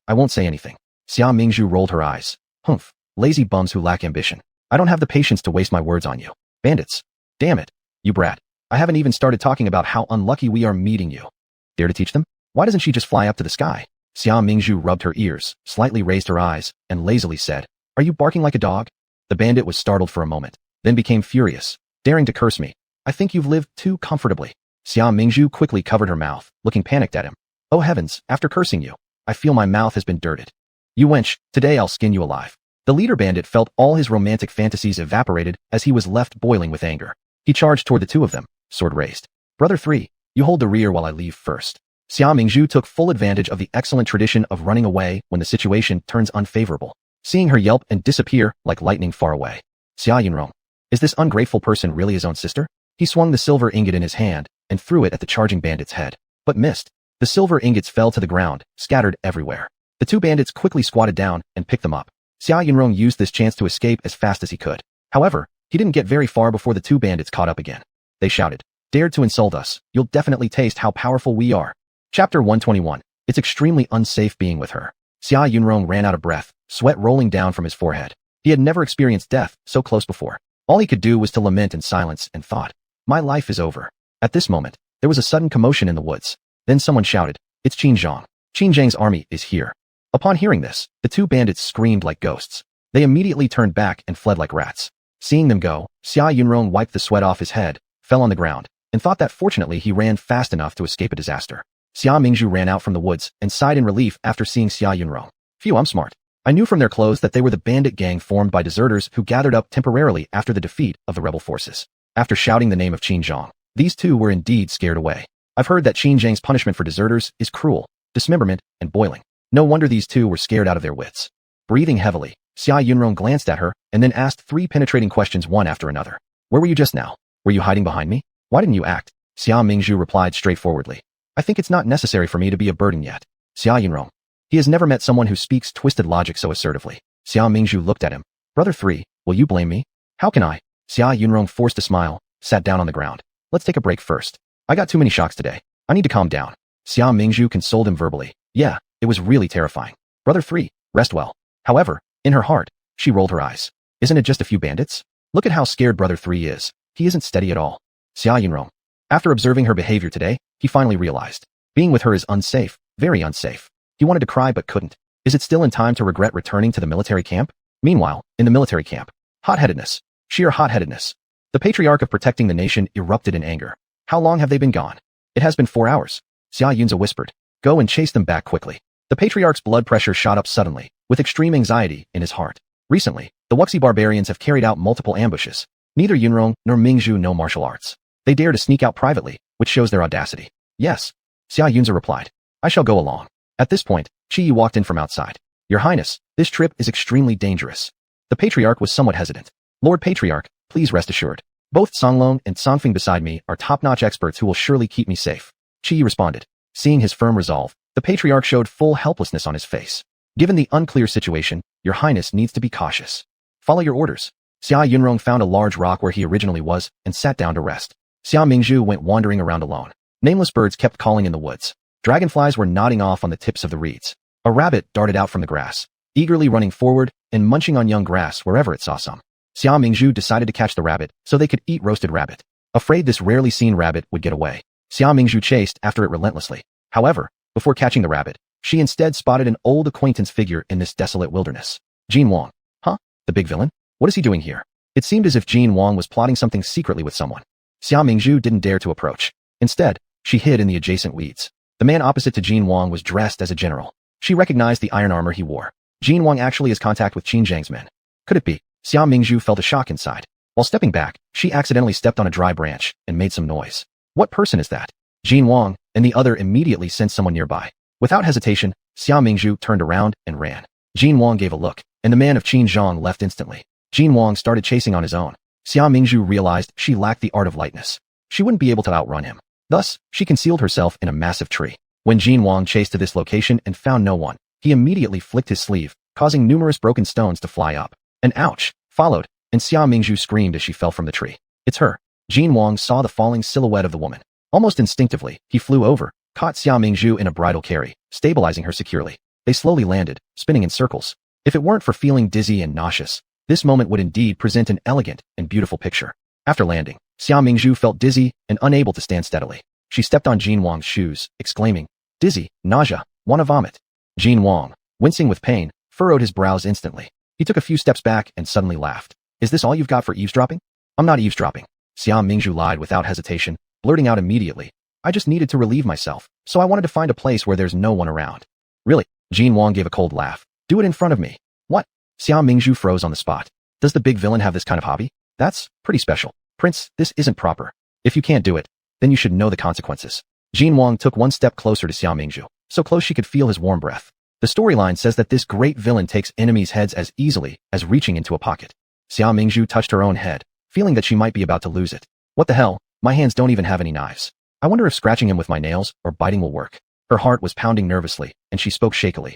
I won't say anything. Xia Mingzhu rolled her eyes. Humph, lazy bums who lack ambition. I don't have the patience to waste my words on you. Bandits. Damn it. You brat. I haven't even started talking about how unlucky we are meeting you. Dare to teach them? Why doesn't she just fly up to the sky? Xia Mingzhu rubbed her ears, slightly raised her eyes, and lazily said, Are you barking like a dog? The bandit was startled for a moment, then became furious, daring to curse me. I think you've lived too comfortably. Xia Mingzhu quickly covered her mouth, looking panicked at him. Oh heavens, after cursing you, I feel my mouth has been dirted. You wench, today I'll skin you alive. The leader bandit felt all his romantic fantasies evaporated as he was left boiling with anger. He charged toward the two of them, sword raised. Brother 3, you hold the rear while I leave first. Xia Mingzhu took full advantage of the excellent tradition of running away when the situation turns unfavorable, seeing her yelp and disappear like lightning far away. Xia Yunrong, is this ungrateful person really his own sister? He swung the silver ingot in his hand and threw it at the charging bandit's head, but missed. The silver ingots fell to the ground, scattered everywhere. The two bandits quickly squatted down and picked them up. Xia Yunrong used this chance to escape as fast as he could. However, he didn't get very far before the two bandits caught up again. They shouted, Dared to insult us, you'll definitely taste how powerful we are. Chapter 121. It's extremely unsafe being with her. Xia Yunrong ran out of breath, sweat rolling down from his forehead. He had never experienced death so close before. All he could do was to lament in silence and thought, My life is over. At this moment, there was a sudden commotion in the woods. Then someone shouted, It's Qin Zhang. Qin Zhang's army is here. Upon hearing this, the two bandits screamed like ghosts. They immediately turned back and fled like rats. Seeing them go, Xia Yunrong wiped the sweat off his head, fell on the ground, and thought that fortunately he ran fast enough to escape a disaster. Xia Mingzhu ran out from the woods and sighed in relief after seeing Xia Yunrong. Phew, I'm smart. I knew from their clothes that they were the bandit gang formed by deserters who gathered up temporarily after the defeat of the rebel forces. After shouting the name of Qin Zhang, these two were indeed scared away. I've heard that Qin Zhang's punishment for deserters is cruel, dismemberment, and boiling. No wonder these two were scared out of their wits. Breathing heavily, Xia Yunrong glanced at her and then asked three penetrating questions one after another. Where were you just now? Were you hiding behind me? Why didn't you act? Xia Mingzhu replied straightforwardly. I think it's not necessary for me to be a burden yet. Xia Yunrong. He has never met someone who speaks twisted logic so assertively. Xia Mingzhu looked at him. Brother 3, will you blame me? How can I? Xia Yunrong forced a smile, sat down on the ground. Let's take a break first. I got too many shocks today. I need to calm down. Xia Mingzhu consoled him verbally. Yeah, it was really terrifying. Brother 3, rest well. However, in her heart, she rolled her eyes. Isn't it just a few bandits? Look at how scared Brother 3 is. He isn't steady at all. Xia Yunrong. After observing her behavior today, he finally realized. Being with her is unsafe, very unsafe. He wanted to cry but couldn't. Is it still in time to regret returning to the military camp? Meanwhile, in the military camp, hot-headedness, sheer hot-headedness. The patriarch of protecting the nation erupted in anger. How long have they been gone? It has been 4 hours. Xia Yunza whispered. Go and chase them back quickly. The patriarch's blood pressure shot up suddenly, with extreme anxiety in his heart. Recently, the Wuxi barbarians have carried out multiple ambushes. Neither Yunrong nor Mingzhu know martial arts. They dare to sneak out privately, which shows their audacity. Yes. Xia Yunzi replied. I shall go along. At this point, Qi Yi walked in from outside. Your Highness, this trip is extremely dangerous. The Patriarch was somewhat hesitant. Lord Patriarch, please rest assured. Both Songlong and Songfeng beside me are top-notch experts who will surely keep me safe. Qi Yi responded. Seeing his firm resolve, the Patriarch showed full helplessness on his face. Given the unclear situation, Your Highness needs to be cautious. Follow your orders. Xia Yunrong found a large rock where he originally was and sat down to rest. Xia Mingzhu went wandering around alone. Nameless birds kept calling in the woods. Dragonflies were nodding off on the tips of the reeds. A rabbit darted out from the grass, eagerly running forward and munching on young grass wherever it saw some. Xia Mingzhu decided to catch the rabbit so they could eat roasted rabbit. Afraid this rarely seen rabbit would get away, Xia Mingzhu chased after it relentlessly. However, before catching the rabbit, she instead spotted an old acquaintance figure in this desolate wilderness. Jin Wang. Huh? The big villain? What is he doing here? It seemed as if Jin Wang was plotting something secretly with someone. Xia Mingzhu didn't dare to approach. Instead, she hid in the adjacent weeds. The man opposite to Jin Wang was dressed as a general. She recognized the iron armor he wore. Jin Wang actually has contact with Qin Zhang's men. Could it be? Xia Mingzhu felt a shock inside. While stepping back, she accidentally stepped on a dry branch and made some noise. What person is that? Jin Wang and the other immediately sensed someone nearby. Without hesitation, Xia Mingzhu turned around and ran. Jin Wang gave a look, and the man of Qin Zhang left instantly. Jin Wang started chasing on his own. Xia Mingzhu realized she lacked the art of lightness. She wouldn't be able to outrun him. Thus, she concealed herself in a massive tree. When Jin Wang chased to this location and found no one, he immediately flicked his sleeve, causing numerous broken stones to fly up. An ouch followed, and Xia Mingzhu screamed as she fell from the tree. It's her. Jin Wang saw the falling silhouette of the woman. Almost instinctively, he flew over, caught Xia Mingzhu in a bridal carry, stabilizing her securely. They slowly landed, spinning in circles. If it weren't for feeling dizzy and nauseous, this moment would indeed present an elegant and beautiful picture. After landing, Xia Mingzhu felt dizzy and unable to stand steadily. She stepped on Jin Wang's shoes, exclaiming, dizzy, nausea, wanna vomit. Jin Wang, wincing with pain, furrowed his brows instantly. He took a few steps back and suddenly laughed. Is this all you've got for eavesdropping? I'm not eavesdropping. Xia Mingzhu lied without hesitation, blurting out immediately. I just needed to relieve myself, so I wanted to find a place where there's no one around. Really? Jin Wang gave a cold laugh. Do it in front of me. What? Xia Mingzhu froze on the spot. Does the big villain have this kind of hobby? That's pretty special. Prince, this isn't proper. If you can't do it, then you should know the consequences. Jin Wang took one step closer to Xia Mingzhu, so close she could feel his warm breath. The storyline says that this great villain takes enemies' heads as easily as reaching into a pocket. Xia Mingzhu touched her own head, feeling that she might be about to lose it. What the hell? My hands don't even have any knives. I wonder if scratching him with my nails or biting will work. Her heart was pounding nervously, and she spoke shakily.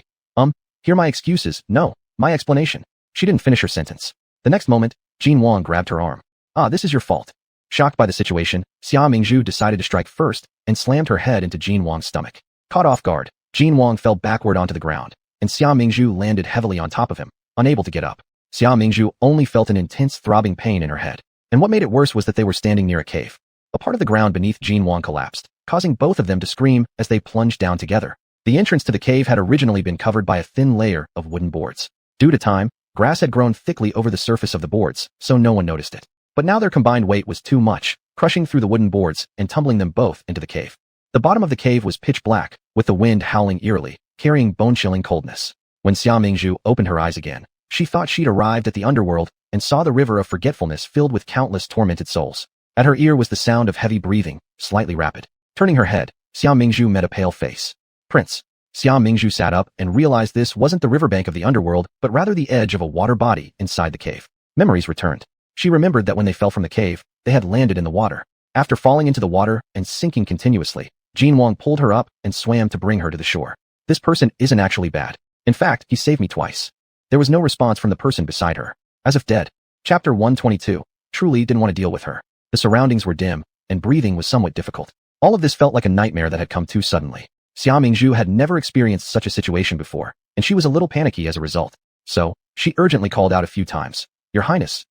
Hear my excuses. No, my explanation. She didn't finish her sentence. The next moment, Jin Wang grabbed her arm. This is your fault. Shocked by the situation, Xia Mingzhu decided to strike first and slammed her head into Jin Wang's stomach. Caught off guard, Jin Wang fell backward onto the ground, and Xia Mingzhu landed heavily on top of him, unable to get up. Xia Mingzhu only felt an intense throbbing pain in her head. And what made it worse was that they were standing near a cave. A part of the ground beneath Jin Wang collapsed, causing both of them to scream as they plunged down together. The entrance to the cave had originally been covered by a thin layer of wooden boards. Due to time, grass had grown thickly over the surface of the boards, so no one noticed it. But now their combined weight was too much, crushing through the wooden boards and tumbling them both into the cave. The bottom of the cave was pitch black, with the wind howling eerily, carrying bone-chilling coldness. When Xia Mingzhu opened her eyes again, she thought she'd arrived at the underworld and saw the river of forgetfulness filled with countless tormented souls. At her ear was the sound of heavy breathing, slightly rapid. Turning her head, Xia Mingzhu met a pale face. Prince. Xia Mingzhu sat up and realized this wasn't the riverbank of the underworld, but rather the edge of a water body inside the cave. Memories returned. She remembered that when they fell from the cave, they had landed in the water. After falling into the water and sinking continuously, Jin Wang pulled her up and swam to bring her to the shore. This person isn't actually bad. In fact, he saved me twice. There was no response from the person beside her. As if dead. Chapter 122. Truly didn't want to deal with her. The surroundings were dim, and breathing was somewhat difficult. All of this felt like a nightmare that had come too suddenly. Xia Mingzhu had never experienced such a situation before, and she was a little panicky as a result. So, she urgently called out a few times. Your Highness,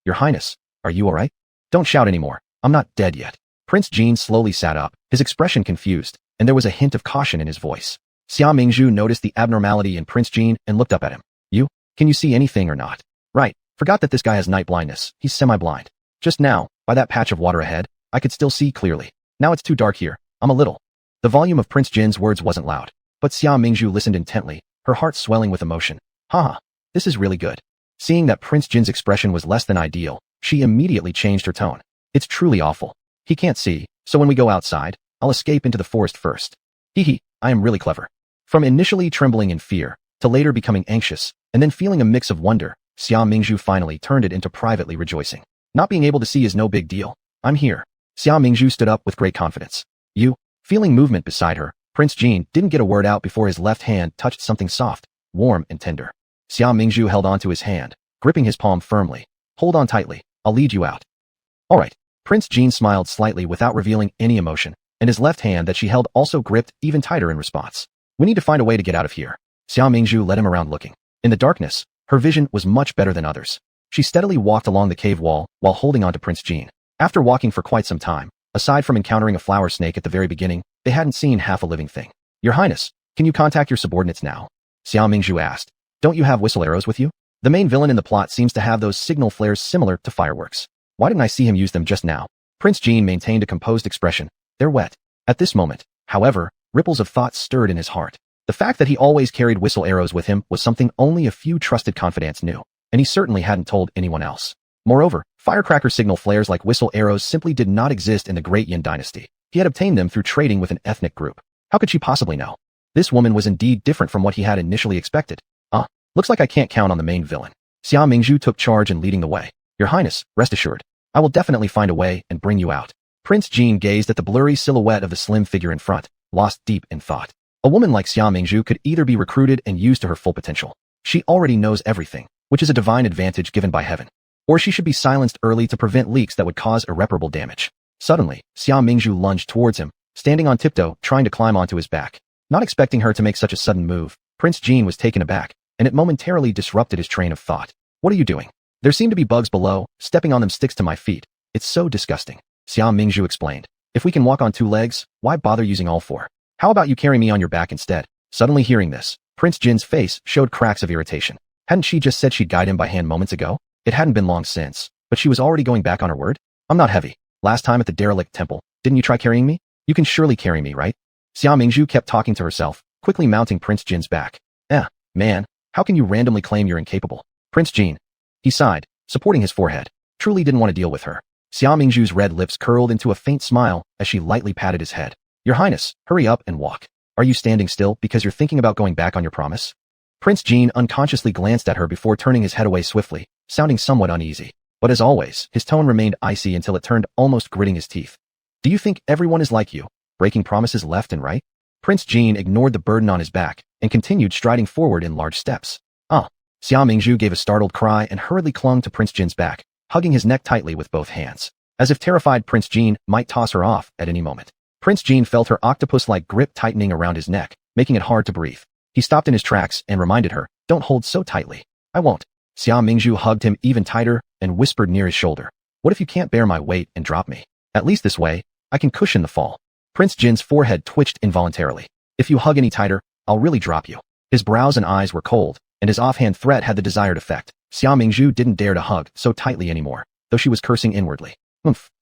are you alright? Don't shout anymore. I'm not dead yet. Prince Jin slowly sat up, his expression confused, and there was a hint of caution in his voice. Xia Mingzhu noticed the abnormality in Prince Jin and looked up at him. Can you see anything or not? Right, forgot that this guy has night blindness. He's semi-blind. Just now, by that patch of water ahead, I could still see clearly. Now it's too dark here. I'm a little. The volume of Prince Jin's words wasn't loud, but Xia Mingzhu listened intently, her heart swelling with emotion. Haha, this is really good. Seeing that Prince Jin's expression was less than ideal, She immediately changed her tone. It's truly awful. He can't see, so when we go outside, I'll escape into the forest first. Hee, I am really clever. From initially trembling in fear, to later becoming anxious, and then feeling a mix of wonder, Xia Mingzhu finally turned it into privately rejoicing. Not being able to see is no big deal. I'm here. Xia Mingzhu stood up with great confidence. You? Feeling movement beside her, Prince Jin didn't get a word out before his left hand touched something soft, warm and tender. Xia Mingzhu held onto his hand, gripping his palm firmly. Hold on tightly. I'll lead you out. All right. Prince Jin smiled slightly without revealing any emotion, and his left hand that she held also gripped even tighter in response. We need to find a way to get out of here. Xia Mingzhu led him around looking. In the darkness, her vision was much better than others. She steadily walked along the cave wall while holding on to Prince Jin. After walking for quite some time, aside from encountering a flower snake at the very beginning, they hadn't seen half a living thing. Your Highness, can you contact your subordinates now? Xia Mingzhu asked. Don't you have whistle arrows with you? The main villain in the plot seems to have those signal flares similar to fireworks. Why didn't I see him use them just now? Prince Jin maintained a composed expression. They're wet. At this moment, however, ripples of thought stirred in his heart. The fact that he always carried whistle arrows with him was something only a few trusted confidants knew, and he certainly hadn't told anyone else. Moreover, firecracker signal flares like whistle arrows simply did not exist in the Great Yin dynasty. He had obtained them through trading with an ethnic group. How could she possibly know? This woman was indeed different from what he had initially expected. Looks like I can't count on the main villain. Xia Mingzhu took charge in leading the way. Your Highness, rest assured, I will definitely find a way and bring you out. Prince Jin gazed at the blurry silhouette of the slim figure in front, lost deep in thought. A woman like Xia Mingzhu could either be recruited and used to her full potential. She already knows everything, which is a divine advantage given by heaven. Or she should be silenced early to prevent leaks that would cause irreparable damage. Suddenly, Xia Mingzhu lunged towards him, standing on tiptoe, trying to climb onto his back. Not expecting her to make such a sudden move, Prince Jin was taken aback, and it momentarily disrupted his train of thought. What are you doing? There seem to be bugs below, stepping on them sticks to my feet. It's so disgusting. Xia Mingzhu explained. If we can walk on 2 legs, why bother using all 4? How about you carry me on your back instead? Suddenly hearing this, Prince Jin's face showed cracks of irritation. Hadn't she just said she'd guide him by hand moments ago? It hadn't been long since, but she was already going back on her word? I'm not heavy. Last time at the derelict temple, didn't you try carrying me? You can surely carry me, right? Xia Mingzhu kept talking to herself, quickly mounting Prince Jin's back. Man, how can you randomly claim you're incapable? Prince Jin. He sighed, supporting his forehead. Truly didn't want to deal with her. Xia Mingzhu's red lips curled into a faint smile as she lightly patted his head. Your Highness, hurry up and walk. Are you standing still because you're thinking about going back on your promise? Prince Jin unconsciously glanced at her before turning his head away swiftly, sounding somewhat uneasy. But as always, his tone remained icy until it turned almost gritting his teeth. Do you think everyone is like you, breaking promises left and right? Prince Jin ignored the burden on his back and continued striding forward in large steps. Xia Mingzhu gave a startled cry and hurriedly clung to Prince Jin's back, hugging his neck tightly with both hands, as if terrified Prince Jin might toss her off at any moment. Prince Jin felt her octopus-like grip tightening around his neck, making it hard to breathe. He stopped in his tracks and reminded her, don't hold so tightly. I won't. Xia Mingzhu hugged him even tighter and whispered near his shoulder. What if you can't bear my weight and drop me? At least this way, I can cushion the fall. Prince Jin's forehead twitched involuntarily. If you hug any tighter, I'll really drop you. His brows and eyes were cold, and his offhand threat had the desired effect. Xia Mingzhu didn't dare to hug so tightly anymore, though she was cursing inwardly.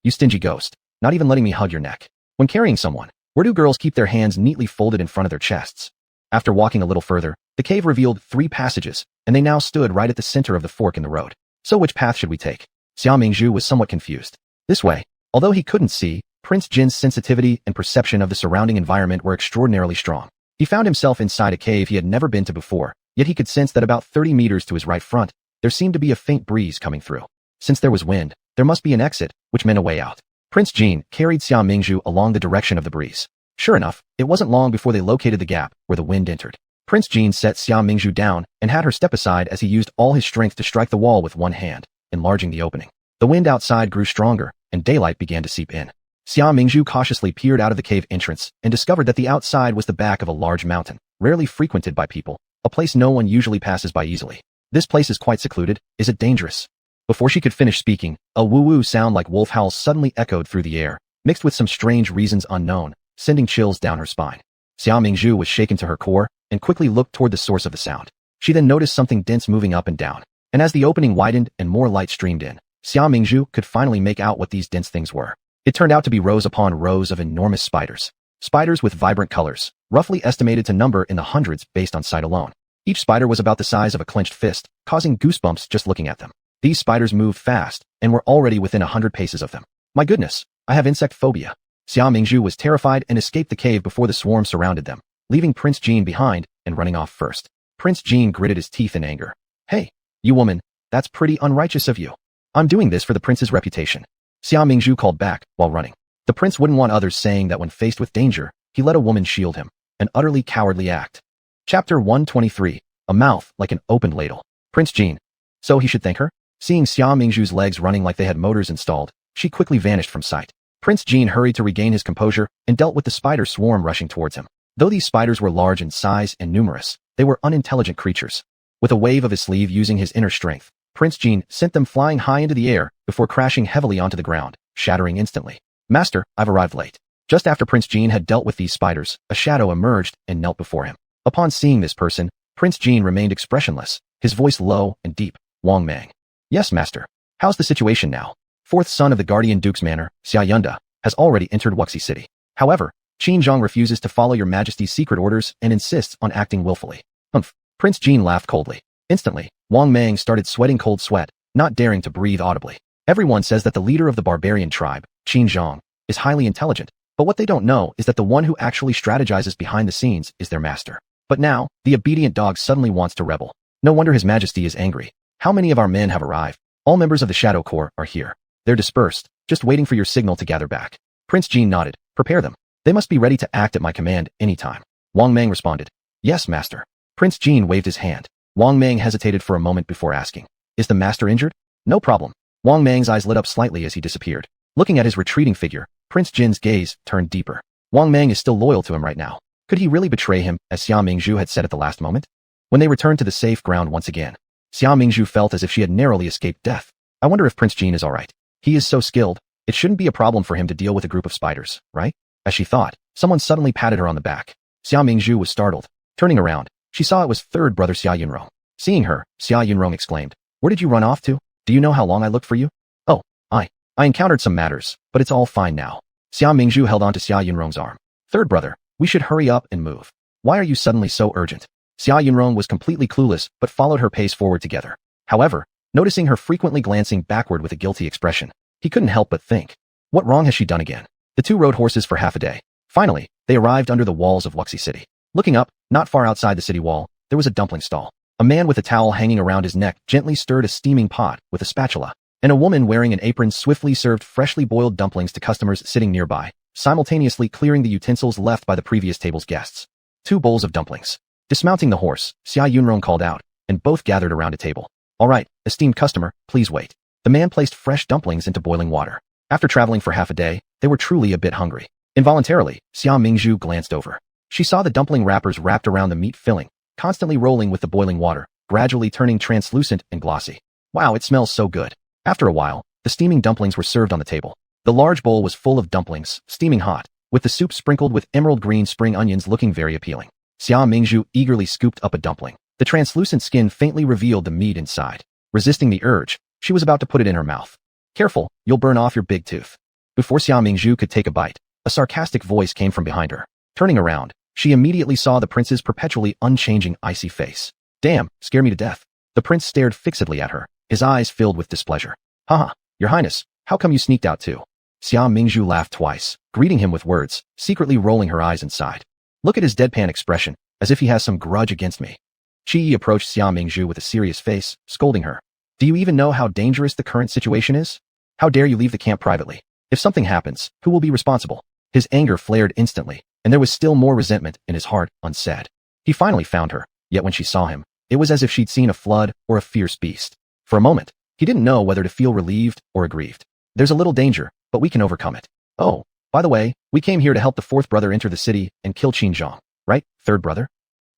You stingy ghost. Not even letting me hug your neck. When carrying someone, where do girls keep their hands neatly folded in front of their chests? After walking a little further, the cave revealed 3 passages, and they now stood right at the center of the fork in the road. So which path should we take? Xia Mingzhu was somewhat confused. This way. Although he couldn't see, Prince Jin's sensitivity and perception of the surrounding environment were extraordinarily strong. He found himself inside a cave he had never been to before, yet he could sense that about 30 meters to his right front, there seemed to be a faint breeze coming through. Since there was wind, there must be an exit, which meant a way out. Prince Jin carried Xia Mingzhu along the direction of the breeze. Sure enough, it wasn't long before they located the gap where the wind entered. Prince Jin set Xia Mingzhu down and had her step aside as he used all his strength to strike the wall with one hand, enlarging the opening. The wind outside grew stronger, and daylight began to seep in. Xia Mingzhu cautiously peered out of the cave entrance and discovered that the outside was the back of a large mountain, rarely frequented by people, a place no one usually passes by easily. This place is quite secluded. Is it dangerous? Before she could finish speaking, a woo-woo sound like wolf howls suddenly echoed through the air, mixed with some strange reasons unknown, sending chills down her spine. Xia Mingzhu was shaken to her core and quickly looked toward the source of the sound. She then noticed something dense moving up and down, and as the opening widened and more light streamed in, Xia Mingzhu could finally make out what these dense things were. It turned out to be rows upon rows of enormous spiders. Spiders with vibrant colors, roughly estimated to number in the hundreds based on sight alone. Each spider was about the size of a clenched fist, causing goosebumps just looking at them. These spiders moved fast, and were already within 100 paces of them. My goodness, I have insect phobia. Xia Mingzhu was terrified and escaped the cave before the swarm surrounded them, leaving Prince Jean behind and running off first. Prince Jean gritted his teeth in anger. Hey, you woman, that's pretty unrighteous of you. I'm doing this for the prince's reputation. Xia Mingzhu called back while running. The prince wouldn't want others saying that when faced with danger, he let a woman shield him, an utterly cowardly act. Chapter 123, A Mouth Like an Opened Ladle. Prince Jean. So he should thank her? Seeing Xia Mingzhu's legs running like they had motors installed, she quickly vanished from sight. Prince Jean hurried to regain his composure and dealt with the spider swarm rushing towards him. Though these spiders were large in size and numerous, they were unintelligent creatures. With a wave of his sleeve using his inner strength, Prince Jean sent them flying high into the air before crashing heavily onto the ground, shattering instantly. Master, I've arrived late. Just after Prince Jean had dealt with these spiders, a shadow emerged and knelt before him. Upon seeing this person, Prince Jean remained expressionless, his voice low and deep. Wang Mang. Yes, master. How's the situation now? Fourth son of the Guardian Duke's manor, Xia Yunda, has already entered Wuxi City. However, Qin Zhang refuses to follow your majesty's secret orders and insists on acting willfully. Humph. Prince Jean laughed coldly. Instantly, Wang Mang started sweating cold sweat, not daring to breathe audibly. Everyone says that the leader of the barbarian tribe, Qin Zhang, is highly intelligent, but what they don't know is that the one who actually strategizes behind the scenes is their master. But now, the obedient dog suddenly wants to rebel. No wonder his majesty is angry. How many of our men have arrived? All members of the Shadow Corps are here. They're dispersed, just waiting for your signal to gather back. Prince Jean nodded. Prepare them. They must be ready to act at my command anytime. Wang Mang responded. Yes, master. Prince Jean waved his hand. Wang Mang hesitated for a moment before asking. Is the master injured? No problem. Wang Mang's eyes lit up slightly as he disappeared. Looking at his retreating figure, Prince Jin's gaze turned deeper. Wang Mang is still loyal to him right now. Could he really betray him, as Xia Mingzhu had said at the last moment? When they returned to the safe ground once again, Xia Mingzhu felt as if she had narrowly escaped death. I wonder if Prince Jean is alright. He is so skilled, it shouldn't be a problem for him to deal with a group of spiders, right? As she thought, someone suddenly patted her on the back. Xia Mingzhu was startled. Turning around, she saw it was third brother Xia Yunrong. Seeing her, Xia Yunrong exclaimed, Where did you run off to? Do you know how long I looked for you? Oh, I encountered some matters, but it's all fine now. Xia Mingzhu held onto Xia Yunrong's arm. Third brother, we should hurry up and move. Why are you suddenly so urgent? Xia Yunrong was completely clueless but followed her pace forward together. However, noticing her frequently glancing backward with a guilty expression, he couldn't help but think, what wrong has she done again? The two rode horses for half a day. Finally, they arrived under the walls of Wuxi City. Looking up, not far outside the city wall, there was a dumpling stall. A man with a towel hanging around his neck gently stirred a steaming pot with a spatula, and a woman wearing an apron swiftly served freshly boiled dumplings to customers sitting nearby, simultaneously clearing the utensils left by the previous table's guests. 2 bowls of dumplings. Dismounting the horse, Xia Yunrong called out, and both gathered around a table. All right, esteemed customer, please wait. The man placed fresh dumplings into boiling water. After traveling for half a day, they were truly a bit hungry. Involuntarily, Xia Mingzhu glanced over. She saw the dumpling wrappers wrapped around the meat filling, constantly rolling with the boiling water, gradually turning translucent and glossy. Wow, it smells so good. After a while, the steaming dumplings were served on the table. The large bowl was full of dumplings, steaming hot, with the soup sprinkled with emerald green spring onions looking very appealing. Xia Mingzhu eagerly scooped up a dumpling. The translucent skin faintly revealed the meat inside. Resisting the urge, she was about to put it in her mouth. Careful, you'll burn off your big tooth. Before Xia Mingzhu could take a bite, a sarcastic voice came from behind her. Turning around, she immediately saw the prince's perpetually unchanging icy face. Damn, scare me to death. The prince stared fixedly at her, his eyes filled with displeasure. Haha, your highness, how come you sneaked out too? Xia Mingzhu laughed twice, greeting him with words, secretly rolling her eyes inside. Look at his deadpan expression, as if he has some grudge against me. Qi approached Xia Mingzhu with a serious face, scolding her. Do you even know how dangerous the current situation is? How dare you leave the camp privately? If something happens, who will be responsible? His anger flared instantly, and there was still more resentment in his heart unsaid. He finally found her, yet when she saw him, it was as if she'd seen a flood or a fierce beast. For a moment, he didn't know whether to feel relieved or aggrieved. There's a little danger, but we can overcome it. Oh, by the way, we came here to help the fourth brother enter the city and kill Qin Zhang, right, third brother?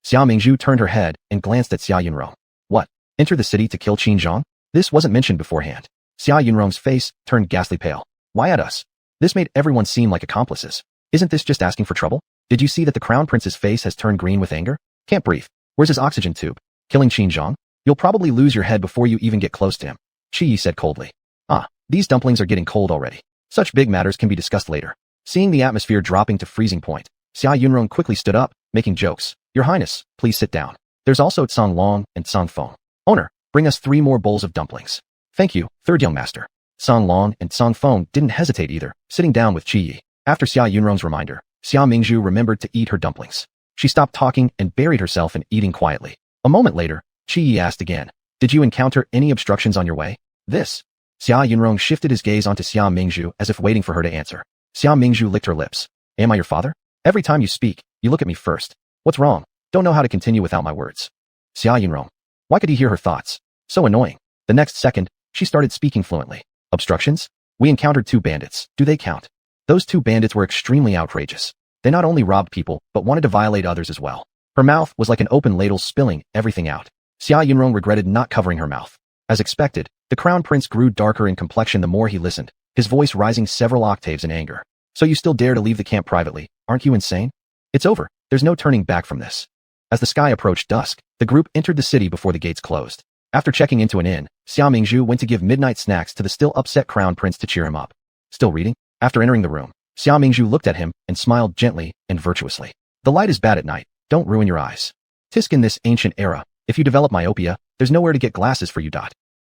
Xia Mingzhu turned her head and glanced at Xia Yunrong. What, enter the city to kill Qin Zhang? This wasn't mentioned beforehand. Xia Yunrong's face turned ghastly pale. Why at us? This made everyone seem like accomplices. Isn't this just asking for trouble? Did you see that the crown prince's face has turned green with anger? Can't breathe. Where's his oxygen tube? Killing Qin Zhang? You'll probably lose your head before you even get close to him. Qi said coldly. Ah, these dumplings are getting cold already. Such big matters can be discussed later. Seeing the atmosphere dropping to freezing point, Xia Yunrong quickly stood up, making jokes. Your Highness, please sit down. There's also Tsang Long and Tsang Feng. Owner, bring us 3 more bowls of dumplings. Thank you, third young master. Song Long and Song Feng didn't hesitate either, sitting down with Qi Yi. After Xia Yunrong's reminder, Xia Mingzhu remembered to eat her dumplings. She stopped talking and buried herself in eating quietly. A moment later, Qi Yi asked again, did you encounter any obstructions on your way? This. Xia Yunrong shifted his gaze onto Xia Mingzhu as if waiting for her to answer. Xia Mingzhu licked her lips. Am I your father? Every time you speak, you look at me first. What's wrong? Don't know how to continue without my words. Xia Yunrong. Why could he hear her thoughts? So annoying. The next second, she started speaking fluently. Obstructions? We encountered 2 bandits. Do they count? Those 2 bandits were extremely outrageous. They not only robbed people, but wanted to violate others as well. Her mouth was like an open ladle spilling everything out. Xia Yunrong regretted not covering her mouth. As expected, the crown prince grew darker in complexion the more he listened, his voice rising several octaves in anger. So you still dare to leave the camp privately? Aren't you insane? It's over. There's no turning back from this. As the sky approached dusk, the group entered the city before the gates closed. After checking into an inn, Xia Mingzhu went to give midnight snacks to the still upset crown prince to cheer him up. Still reading? After entering the room, Xia Mingzhu looked at him and smiled gently and virtuously. The light is bad at night. Don't ruin your eyes. Tisk in this ancient era, if you develop myopia, there's nowhere to get glasses for you.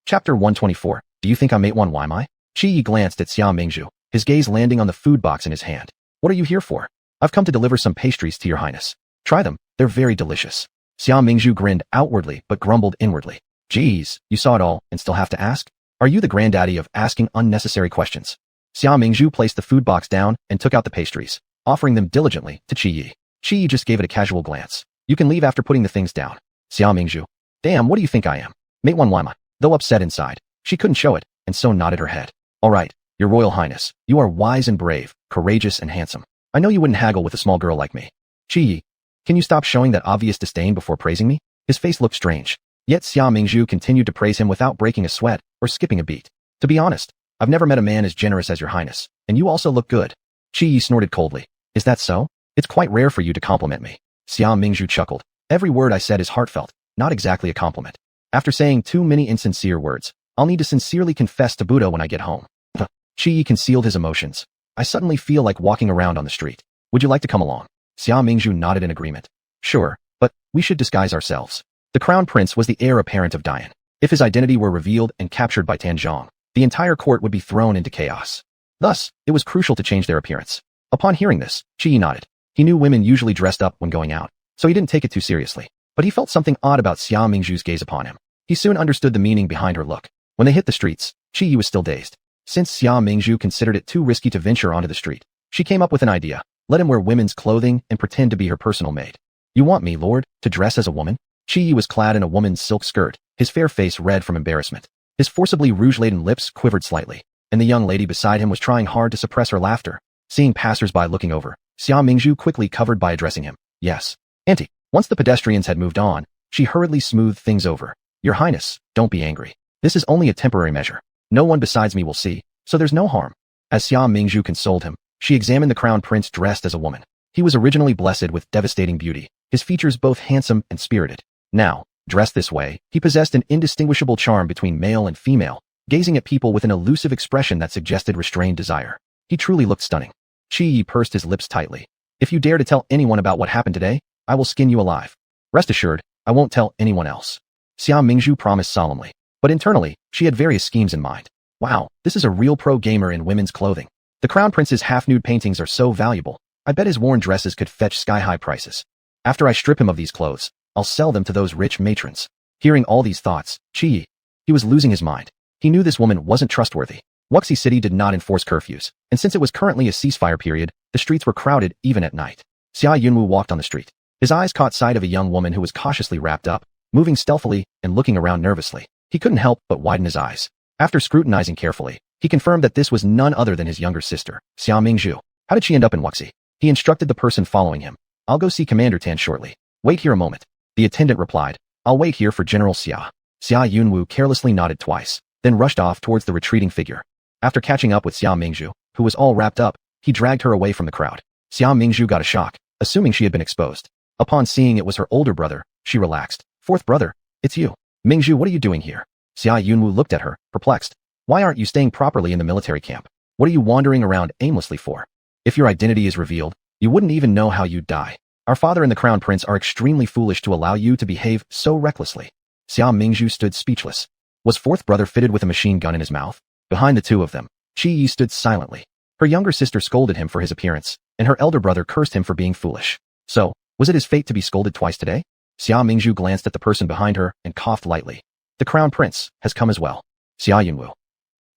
Chapter 124. Do you think I mate one? Why am I? Qi Yi glanced at Xia Mingzhu, his gaze landing on the food box in his hand. What are you here for? I've come to deliver some pastries to your highness. Try them. They're very delicious. Xia Mingzhu grinned outwardly but grumbled inwardly. Geez, you saw it all and still have to ask? Are you the granddaddy of asking unnecessary questions? Xia Mingzhu placed the food box down and took out the pastries, offering them diligently to Qi Yi. Qi Yi just gave it a casual glance. You can leave after putting the things down. Xia Mingzhu. Damn, what do you think I am? Mate one, why am I? Though upset inside, she couldn't show it, and so nodded her head. All right, your royal highness, you are wise and brave, courageous and handsome. I know you wouldn't haggle with a small girl like me. Qi Yi, can you stop showing that obvious disdain before praising me? His face looked strange. Yet Xia Mingzhu continued to praise him without breaking a sweat or skipping a beat. To be honest, I've never met a man as generous as your highness, and you also look good. Qi Yi snorted coldly. Is that so? It's quite rare for you to compliment me. Xia Mingzhu chuckled. Every word I said is heartfelt, not exactly a compliment. After saying too many insincere words, I'll need to sincerely confess to Buddha when I get home. Qi Yi concealed his emotions. I suddenly feel like walking around on the street. Would you like to come along? Xia Mingzhu nodded in agreement. Sure, but we should disguise ourselves. The crown prince was the heir apparent of Dian. If his identity were revealed and captured by Tanzhong, the entire court would be thrown into chaos. Thus, it was crucial to change their appearance. Upon hearing this, Qi Yi nodded. He knew women usually dressed up when going out, so he didn't take it too seriously. But he felt something odd about Xia Mingzhu's gaze upon him. He soon understood the meaning behind her look. When they hit the streets, Qi Yi was still dazed. Since Xia Mingzhu considered it too risky to venture onto the street, she came up with an idea. Let him wear women's clothing and pretend to be her personal maid. You want me, Lord, to dress as a woman? Qi Yi was clad in a woman's silk skirt, his fair face red from embarrassment. His forcibly rouge-laden lips quivered slightly, and the young lady beside him was trying hard to suppress her laughter. Seeing passers-by looking over, Xia Mingzhu quickly covered by addressing him. Yes. Auntie. Once the pedestrians had moved on, she hurriedly smoothed things over. Your highness, don't be angry. This is only a temporary measure. No one besides me will see, so there's no harm. As Xia Mingzhu consoled him, she examined the crown prince dressed as a woman. He was originally blessed with devastating beauty, his features both handsome and spirited. Now, dressed this way, he possessed an indistinguishable charm between male and female, gazing at people with an elusive expression that suggested restrained desire. He truly looked stunning. Qi Yi pursed his lips tightly. If you dare to tell anyone about what happened today, I will skin you alive. Rest assured, I won't tell anyone else. Xia Mingzhu promised solemnly, but internally, she had various schemes in mind. Wow, this is a real pro gamer in women's clothing. The crown prince's half-nude paintings are so valuable, I bet his worn dresses could fetch sky-high prices. After I strip him of these clothes, I'll sell them to those rich matrons. Hearing all these thoughts, Qi Yi, he was losing his mind. He knew this woman wasn't trustworthy. Wuxi City did not enforce curfews, and since it was currently a ceasefire period, the streets were crowded even at night. Xia Yunwu walked on the street. His eyes caught sight of a young woman who was cautiously wrapped up, moving stealthily and looking around nervously. He couldn't help but widen his eyes. After scrutinizing carefully, he confirmed that this was none other than his younger sister, Xia Mingzhu. How did she end up in Wuxi? He instructed the person following him. I'll go see Commander Tan shortly. Wait here a moment. The attendant replied. I'll wait here for General Xia. Xia Yunwu carelessly nodded twice, then rushed off towards the retreating figure. After catching up with Xia Mingzhu, who was all wrapped up, he dragged her away from the crowd. Xia Mingzhu got a shock, assuming she had been exposed. Upon seeing it was her older brother, she relaxed. Fourth brother, it's you. Mingzhu, what are you doing here? Xia Yunwu looked at her, perplexed. Why aren't you staying properly in the military camp? What are you wandering around aimlessly for? If your identity is revealed, you wouldn't even know how you'd die. Our father and the crown prince are extremely foolish to allow you to behave so recklessly. Xia Mingzhu stood speechless. Was fourth brother fitted with a machine gun in his mouth? Behind the two of them, Qi Yi stood silently. Her younger sister scolded him for his appearance, and her elder brother cursed him for being foolish. So, was it his fate to be scolded twice today? Xia Mingzhu glanced at the person behind her and coughed lightly. The crown prince has come as well. Xia Yunwu.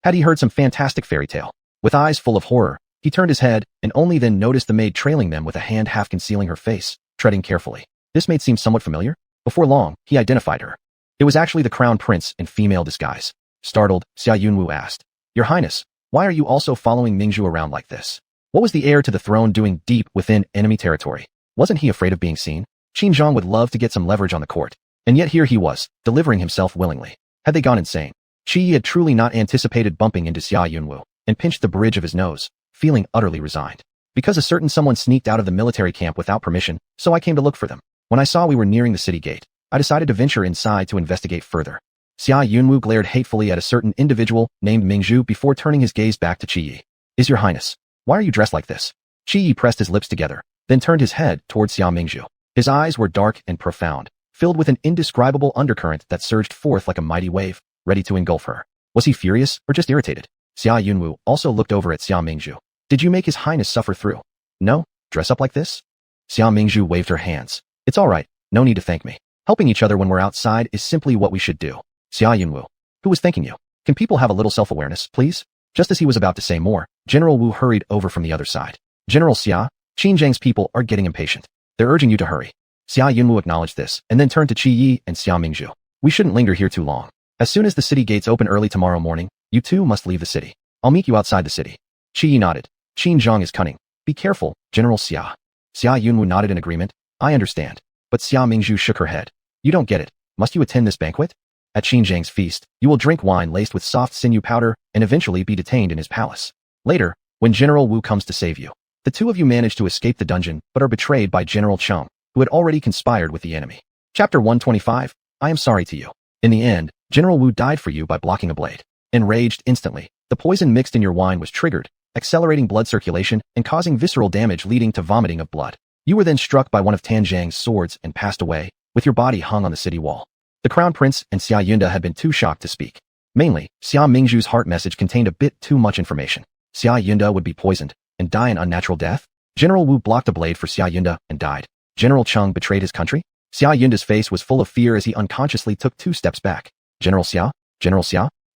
Had he heard some fantastic fairy tale? With eyes full of horror, he turned his head and only then noticed the maid trailing them with a hand half concealing her face, treading carefully. This maid seemed somewhat familiar. Before long, he identified her. It was actually the crown prince in female disguise. Startled, Xia Yunwu asked, "Your Highness, why are you also following Mingzhu around like this? What was the heir to the throne doing deep within enemy territory? Wasn't he afraid of being seen? Qin Zhang would love to get some leverage on the court. And yet here he was, delivering himself willingly. Had they gone insane? Qi Yi had truly not anticipated bumping into Xia Yunwu, and pinched the bridge of his nose, feeling utterly resigned. Because a certain someone sneaked out of the military camp without permission, so I came to look for them. When I saw we were nearing the city gate, I decided to venture inside to investigate further." Xia Yunwu glared hatefully at a certain individual named Mingzhu before turning his gaze back to Qi Yi. "Is your Highness, why are you dressed like this?" Qi Yi pressed his lips together, then turned his head towards Xia Mingzhu. His eyes were dark and profound, filled with an indescribable undercurrent that surged forth like a mighty wave, ready to engulf her. Was he furious or just irritated? Xia Yunwu also looked over at Xia Mingzhu. "Did you make His Highness suffer through? No? Dress up like this?" Xia Mingzhu waved her hands. "It's all right, no need to thank me. Helping each other when we're outside is simply what we should do." Xia Yunwu. "Who was thanking you? Can people have a little self-awareness, please?" Just as he was about to say more, General Wu hurried over from the other side. "General Xia, Qin Zhang's people are getting impatient. They're urging you to hurry." Xia Yunwu acknowledged this, and then turned to Qi Yi and Xia Mingzhu. "We shouldn't linger here too long. As soon as the city gates open early tomorrow morning, you two must leave the city. I'll meet you outside the city." Qi Yi nodded. "Qin Zhang is cunning. Be careful, General Xia." Xia Yunwu nodded in agreement. "I understand." But Xia Mingzhu shook her head. "You don't get it. Must you attend this banquet? At Qin Zhang's feast, you will drink wine laced with soft sinew powder and eventually be detained in his palace. Later, when General Wu comes to save you, the two of you manage to escape the dungeon but are betrayed by General Cheng, who had already conspired with the enemy. Chapter 125, I am sorry to you. In the end, General Wu died for you by blocking a blade. Enraged instantly, the poison mixed in your wine was triggered, accelerating blood circulation and causing visceral damage leading to vomiting of blood. You were then struck by one of Tan Zhang's swords and passed away, with your body hung on the city wall. The Crown Prince and Xia Yunda had been too shocked to speak. Mainly, Xia Mingzhu's heart message contained a bit too much information. Xia Yunda would be poisoned and die an unnatural death? General Wu blocked a blade for Xia Yunda and died. General Cheng betrayed his country? Xia Yunda's face was full of fear as he unconsciously took 2 steps back. General Xia,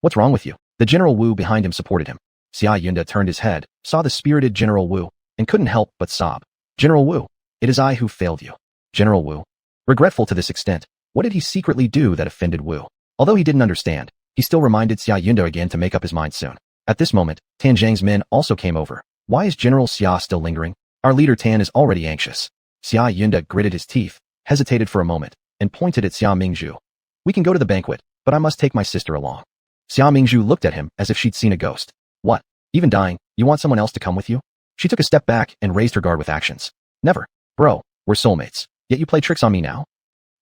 what's wrong with you? The General Wu behind him supported him. Xia Yunda turned his head, saw the spirited General Wu, and couldn't help but sob. General Wu, it is I who failed you. General Wu. Regretful to this extent, what did he secretly do that offended Wu? Although he didn't understand, he still reminded Xia Yunda again to make up his mind soon. At this moment, Tan Zhang's men also came over. Why is General Xia still lingering? Our leader Tan is already anxious. Xia Yunda gritted his teeth, hesitated for a moment, and pointed at Xia Mingzhu. We can go to the banquet, but I must take my sister along. Xia Mingzhu looked at him as if she'd seen a ghost. What? Even dying, you want someone else to come with you? She took a step back and raised her guard with actions. Never. Bro, we're soulmates. Yet you play tricks on me now?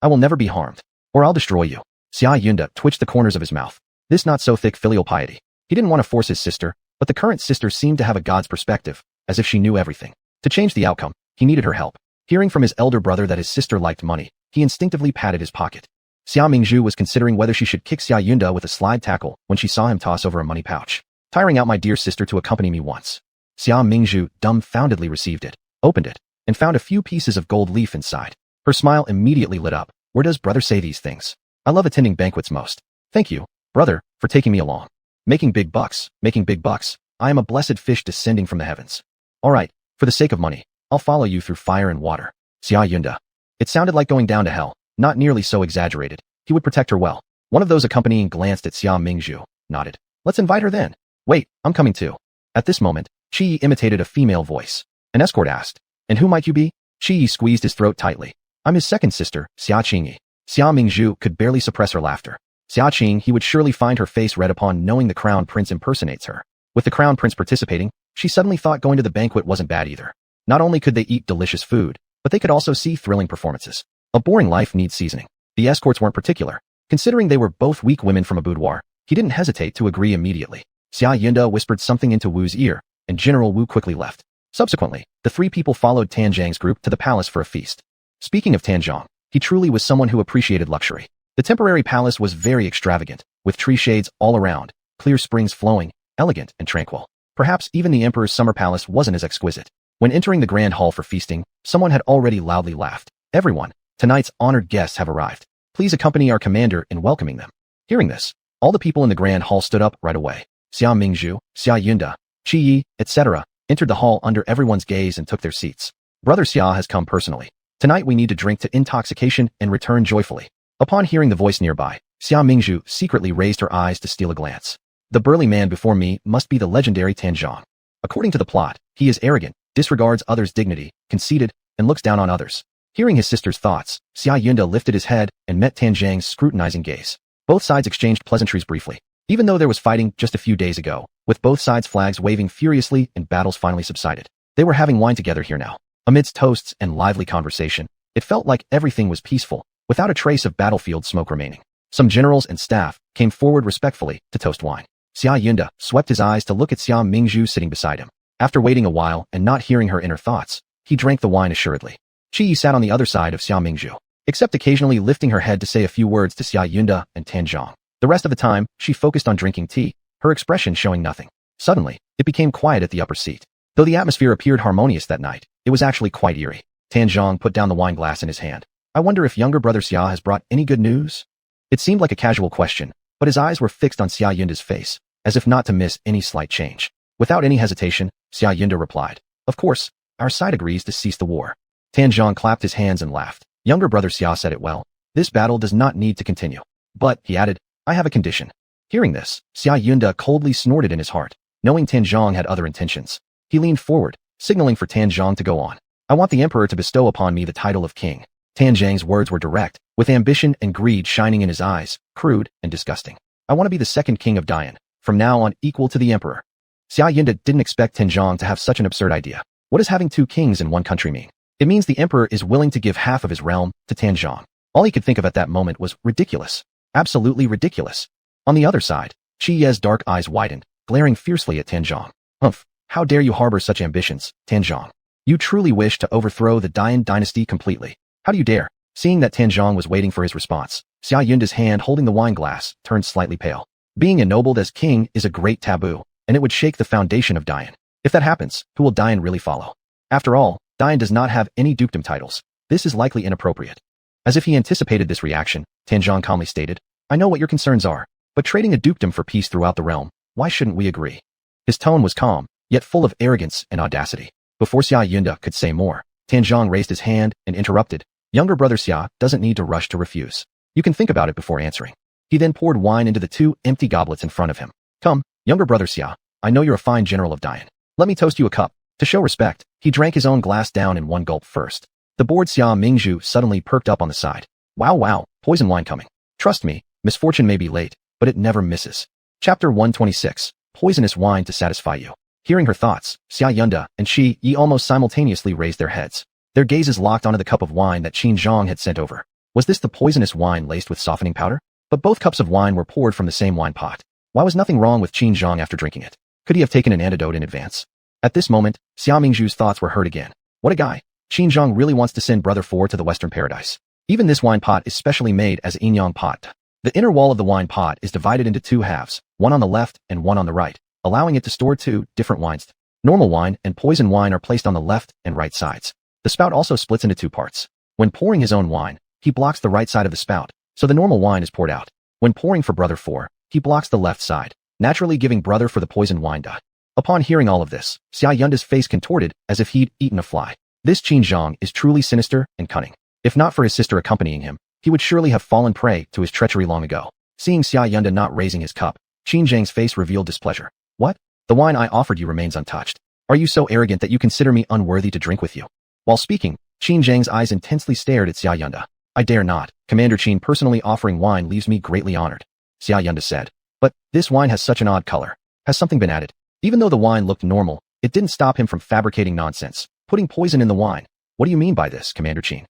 I will never be harmed. Or I'll destroy you. Xia Yunda twitched the corners of his mouth. This not so thick filial piety. He didn't want to force his sister, but the current sister seemed to have a god's perspective, as if she knew everything. To change the outcome, he needed her help. Hearing from his elder brother that his sister liked money, he instinctively patted his pocket. Xia Mingzhu was considering whether she should kick Xia Yunda with a slide tackle when she saw him toss over a money pouch. Tiring out my dear sister to accompany me once. Xia Mingzhu dumbfoundedly received it, opened it, and found a few pieces of gold leaf inside. Her smile immediately lit up. Where does brother say these things? I love attending banquets most. Thank you, brother, for taking me along. Making big bucks. I am a blessed fish descending from the heavens. All right, for the sake of money, I'll follow you through fire and water. Xia Yunda. It sounded like going down to hell, not nearly so exaggerated. He would protect her well. One of those accompanying glanced at Xia Mingzhu, nodded. Let's invite her then. Wait, I'm coming too. At this moment, Qi Yi imitated a female voice. An escort asked. And who might you be? Qi Yi squeezed his throat tightly. I'm his second sister, Xia Qingyi. Xia Mingzhu could barely suppress her laughter. Xia Qing, he would surely find her face red upon knowing the Crown Prince impersonates her. With the Crown Prince participating, she suddenly thought going to the banquet wasn't bad either. Not only could they eat delicious food, but they could also see thrilling performances. A boring life needs seasoning. The escorts weren't particular. Considering they were both weak women from a boudoir, he didn't hesitate to agree immediately. Xia Yunda whispered something into Wu's ear, and General Wu quickly left. Subsequently, the 3 people followed Tan Zhang's group to the palace for a feast. Speaking of Tan Zhang, he truly was someone who appreciated luxury. The temporary palace was very extravagant, with tree shades all around, clear springs flowing, elegant and tranquil. Perhaps even the emperor's summer palace wasn't as exquisite. When entering the grand hall for feasting, someone had already loudly laughed. Everyone, tonight's honored guests have arrived. Please accompany our commander in welcoming them. Hearing this, all the people in the grand hall stood up right away. Xia Mingzhu, Xia Yunda, Qi Yi, etc. entered the hall under everyone's gaze and took their seats. Brother Xia has come personally. Tonight we need to drink to intoxication and return joyfully. Upon hearing the voice nearby, Xia Mingzhu secretly raised her eyes to steal a glance. The burly man before me must be the legendary Tanzhong. According to the plot, he is arrogant, disregards others' dignity, conceited, and looks down on others. Hearing his sister's thoughts, Xia Yunda lifted his head and met Tanzhang's scrutinizing gaze. Both sides exchanged pleasantries briefly. Even though there was fighting just a few days ago, with both sides' flags waving furiously and battles finally subsided, they were having wine together here now. Amidst toasts and lively conversation, it felt like everything was peaceful, without a trace of battlefield smoke remaining. Some generals and staff came forward respectfully to toast wine. Xia Yunda swept his eyes to look at Xia Mingzhu sitting beside him. After waiting a while and not hearing her inner thoughts, he drank the wine assuredly. Qi Yi sat on the other side of Xia Mingzhu, except occasionally lifting her head to say a few words to Xia Yunda and Tanzhong. The rest of the time, she focused on drinking tea, her expression showing nothing. Suddenly, it became quiet at the upper seat. Though the atmosphere appeared harmonious that night, it was actually quite eerie. Tanzhong put down the wine glass in his hand. I wonder if younger brother Xia has brought any good news? It seemed like a casual question, but his eyes were fixed on Xia Yunda's face, as if not to miss any slight change. Without any hesitation, Xia Yunda replied, "Of course, our side agrees to cease the war." Tanzhong clapped his hands and laughed. Younger brother Xia said it well. This battle does not need to continue. But, he added, I have a condition. Hearing this, Xia Yunda coldly snorted in his heart, knowing Tanzhong had other intentions. He leaned forward, signaling for Tanzhong to go on. I want the emperor to bestow upon me the title of king. Tanzhang's words were direct, with ambition and greed shining in his eyes, crude and disgusting. I want to be the second king of Dian, from now on equal to the emperor. Xia Yunda didn't expect Tanzhong to have such an absurd idea. What does having two kings in one country mean? It means the emperor is willing to give half of his realm to Tanzhong. All he could think of at that moment was ridiculous. Absolutely ridiculous. On the other side, Qi Ye's dark eyes widened, glaring fiercely at Tanzhong. Humph, how dare you harbor such ambitions, Tanzhong? You truly wish to overthrow the Dian dynasty completely. How do you dare? Seeing that Tanzhong was waiting for his response, Xia Yunda's hand holding the wine glass turned slightly pale. Being ennobled as king is a great taboo, and it would shake the foundation of Dian. If that happens, who will Dian really follow? After all, Dian does not have any dukedom titles. This is likely inappropriate. As if he anticipated this reaction, Tanzhong calmly stated, I know what your concerns are, but trading a dukedom for peace throughout the realm, why shouldn't we agree? His tone was calm, yet full of arrogance and audacity. Before Xia Yunda could say more, Tanzhong raised his hand and interrupted. Younger brother Xia doesn't need to rush to refuse. You can think about it before answering. He then poured wine into the two empty goblets in front of him. Come, younger brother Xia, I know you're a fine general of Dian. Let me toast you a cup. To show respect, he drank his own glass down in one gulp first. The bored Xia Mingzhu suddenly perked up on the side. Wow, poison wine coming. Trust me, misfortune may be late, but it never misses. Chapter 126, Poisonous Wine to Satisfy You. Hearing her thoughts, Xia Yunda and Qi Yi almost simultaneously raised their heads. Their gazes locked onto the cup of wine that Tanzhong had sent over. Was this the poisonous wine laced with softening powder? But both cups of wine were poured from the same wine pot. Why was nothing wrong with Tanzhong after drinking it? Could he have taken an antidote in advance? At this moment, Xia Mingzhu's thoughts were heard again. What a guy. Tanzhong really wants to send Brother Four to the Western Paradise. Even this wine pot is specially made as Enyang pot. The inner wall of the wine pot is divided into two halves, one on the left and one on the right, allowing it to store two different wines. Normal wine and poison wine are placed on the left and right sides. The spout also splits into two parts. When pouring his own wine, he blocks the right side of the spout, so the normal wine is poured out. When pouring for Brother Four, he blocks the left side, naturally giving Brother for the poisoned wine dot. Upon hearing all of this, Xia Yunda's face contorted as if he'd eaten a fly. This Tanzhong is truly sinister and cunning. If not for his sister accompanying him, he would surely have fallen prey to his treachery long ago. Seeing Xia Yunda not raising his cup, Tanzhang's face revealed displeasure. What? The wine I offered you remains untouched. Are you so arrogant that you consider me unworthy to drink with you? While speaking, Tanzhang's eyes intensely stared at Xia Yunda. I dare not. Commander Qin personally offering wine leaves me greatly honored. Xia Yunda said. But, this wine has such an odd color. Has something been added? Even though the wine looked normal, it didn't stop him from fabricating nonsense, putting poison in the wine. What do you mean by this, Commander Qin?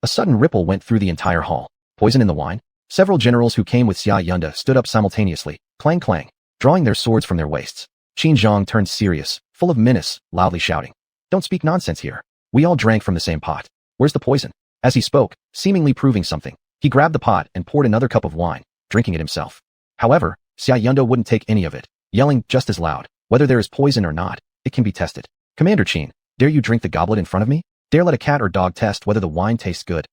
A sudden ripple went through the entire hall. Poison in the wine? Several generals who came with Xia Yunda stood up simultaneously, clang clang, drawing their swords from their waists. Tanzhong turned serious, full of menace, loudly shouting. Don't speak nonsense here. We all drank from the same pot. Where's the poison? As he spoke, seemingly proving something, he grabbed the pot and poured another cup of wine, drinking it himself. However, Xia Yunda wouldn't take any of it, yelling just as loud, "Whether there is poison or not, it can be tested. Commander Qin, dare you drink the goblet in front of me? Dare let a cat or dog test whether the wine tastes good?"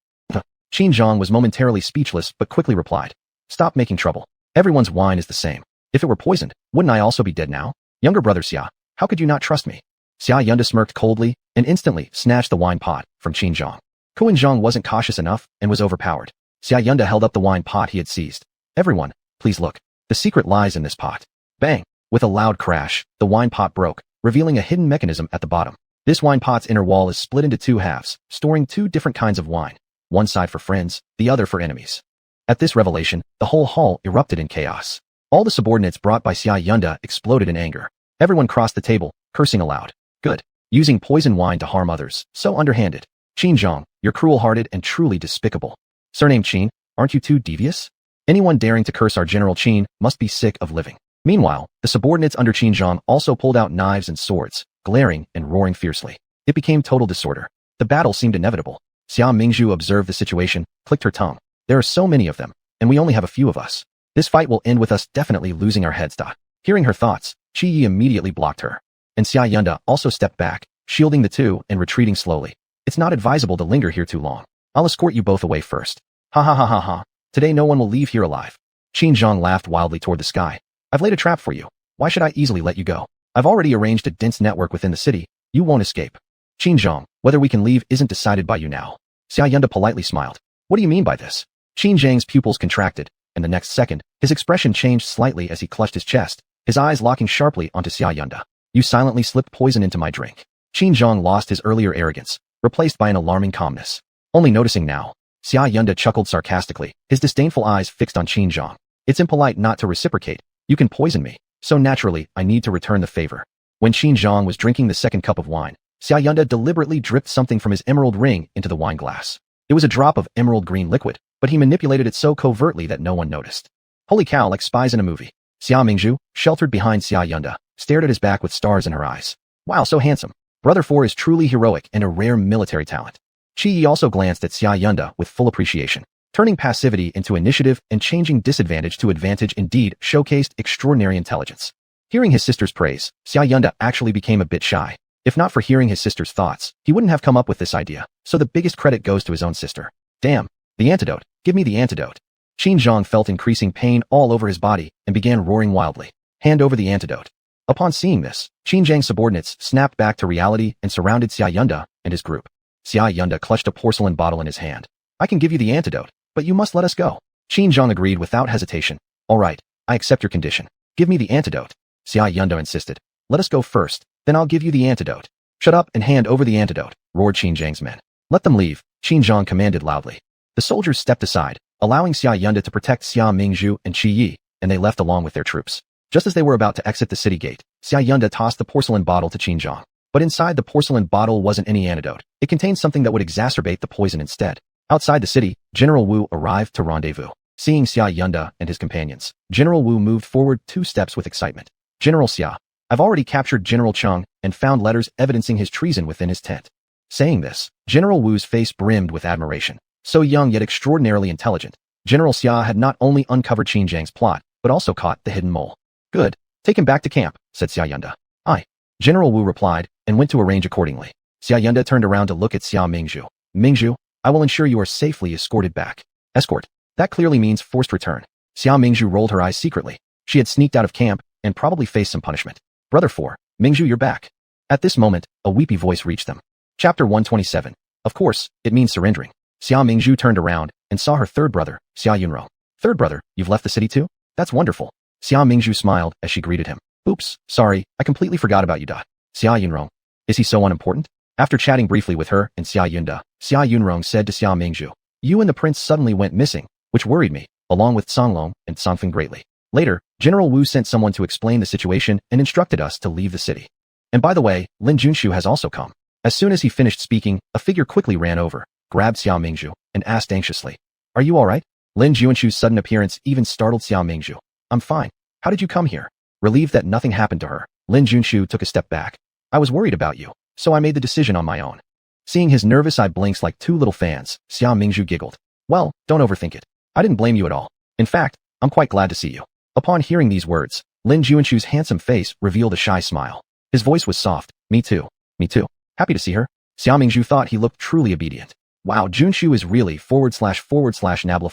Qin Zhang was momentarily speechless but quickly replied, "Stop making trouble. Everyone's wine is the same. If it were poisoned, wouldn't I also be dead now? Younger brother Xia, how could you not trust me?" Xia Yunda smirked coldly and instantly snatched the wine pot from Qin Zhang. Qin Zhang wasn't cautious enough and was overpowered. Xia Yunda held up the wine pot he had seized. "Everyone, please look. The secret lies in this pot." Bang! With a loud crash, the wine pot broke, revealing a hidden mechanism at the bottom. This wine pot's inner wall is split into two halves, storing two different kinds of wine, one side for friends, the other for enemies. At this revelation, the whole hall erupted in chaos. All the subordinates brought by Xia Yunda exploded in anger. Everyone crossed the table, cursing aloud. "Good. Using poison wine to harm others, so underhanded. Qin Zhang, you're cruel-hearted and truly despicable. Surname Qin, aren't you too devious? Anyone daring to curse our General Qin must be sick of living." Meanwhile, the subordinates under Qin Zhang also pulled out knives and swords, glaring and roaring fiercely. It became total disorder. The battle seemed inevitable. Xia Mingzhu observed the situation, clicked her tongue. "There are so many of them, and we only have a few of us. This fight will end with us definitely losing our heads." Hearing her thoughts, Qi Yi immediately blocked her. And Xia Yunda also stepped back, shielding the two and retreating slowly. "It's not advisable to linger here too long. I'll escort you both away first." "Ha ha ha ha ha. Today no one will leave here alive." Qin Zhang laughed wildly toward the sky. "I've laid a trap for you. Why should I easily let you go? I've already arranged a dense network within the city. You won't escape." "Qin Zhang, whether we can leave isn't decided by you now." Xia Yunda politely smiled. "What do you mean by this?" Qin Zhang's pupils contracted, and the next second, his expression changed slightly as he clutched his chest, his eyes locking sharply onto Xia Yunda. "You silently slipped poison into my drink." Qin Zhang lost his earlier arrogance, replaced by an alarming calmness. Only noticing now, Xia Yunda chuckled sarcastically, his disdainful eyes fixed on Qin Zhang. "It's impolite not to reciprocate. You can poison me, so naturally I need to return the favor." When Qin Zhang was drinking the second cup of wine, Xia Yunda deliberately dripped something from his emerald ring into the wine glass. It was a drop of emerald green liquid, but he manipulated it so covertly that no one noticed. Holy cow, like spies in a movie. Xia Mingzhu, sheltered behind Xia Yunda, stared at his back with stars in her eyes. "Wow, so handsome. Brother 4 is truly heroic and a rare military talent." Qi Yi also glanced at Xia Yunda with full appreciation. Turning passivity into initiative and changing disadvantage to advantage indeed showcased extraordinary intelligence. Hearing his sister's praise, Xia Yunda actually became a bit shy. If not for hearing his sister's thoughts, he wouldn't have come up with this idea, so the biggest credit goes to his own sister. "Damn. The antidote. Give me the antidote." Qin Zhang felt increasing pain all over his body and began roaring wildly. "Hand over the antidote." Upon seeing this, Qin Zhang's subordinates snapped back to reality and surrounded Xia Yunda and his group. Xia Yunda clutched a porcelain bottle in his hand. "I can give you the antidote, but you must let us go." Qin Zhang agreed without hesitation. "All right, I accept your condition. Give me the antidote." Xia Yunda insisted. "Let us go first, then I'll give you the antidote." "Shut up and hand over the antidote," roared Qin Zhang's men. "Let them leave," Qin Zhang commanded loudly. The soldiers stepped aside, allowing Xia Yunda to protect Xia Mingzhu and Qi Yi, and they left along with their troops. Just as they were about to exit the city gate, Xia Yunda tossed the porcelain bottle to Qin Zhang. But inside the porcelain bottle wasn't any antidote. It contained something that would exacerbate the poison instead. Outside the city, General Wu arrived to rendezvous. Seeing Xia Yunda and his companions, General Wu moved forward 2 steps with excitement. "General Xia, I've already captured General Cheng and found letters evidencing his treason within his tent." Saying this, General Wu's face brimmed with admiration. So young yet extraordinarily intelligent, General Xia had not only uncovered Qin Zhang's plot, but also caught the hidden mole. "Good. Take him back to camp," said Xia Yunda. "Aye." General Wu replied, and went to arrange accordingly. Xia Yunda turned around to look at Xia Mingzhu. "Mingzhu, I will ensure you are safely escorted back." "Escort? That clearly means forced return." Xia Mingzhu rolled her eyes secretly. She had sneaked out of camp and probably faced some punishment. "Brother 4, Mingzhu, you're back." At this moment, a weepy voice reached them. Chapter 127. Of course, it means surrendering. Xia Mingzhu turned around and saw her third brother, Xia Yunrong. "Third brother, you've left the city too? That's wonderful." Xia Mingzhu smiled as she greeted him. "Oops, sorry, I completely forgot about you." Xia Yunrong. "Is he so unimportant?" After chatting briefly with her and Xia Yunda, Xia Yunrong said to Xia Mingzhu, "You and the prince suddenly went missing, which worried me, along with Songlong and Songfeng greatly. Later, General Wu sent someone to explain the situation and instructed us to leave the city. And by the way, Lin Junshu has also come." As soon as he finished speaking, a figure quickly ran over, grabbed Xia Mingzhu, and asked anxiously, "Are you all right?" Lin Junshu's sudden appearance even startled Xia Mingzhu. "I'm fine. How did you come here?" Relieved that nothing happened to her, Lin Junshu took a step back. "I was worried about you, so I made the decision on my own." Seeing his nervous eye blinks like 2 little fans, Xia Mingzhu giggled. "Well, don't overthink it. I didn't blame you at all. In fact, I'm quite glad to see you." Upon hearing these words, Lin Junshu's handsome face revealed a shy smile. His voice was soft. Me too. Me too. Happy to see her. Xia Mingzhu thought he looked truly obedient. Wow, Junshu is really // Nabla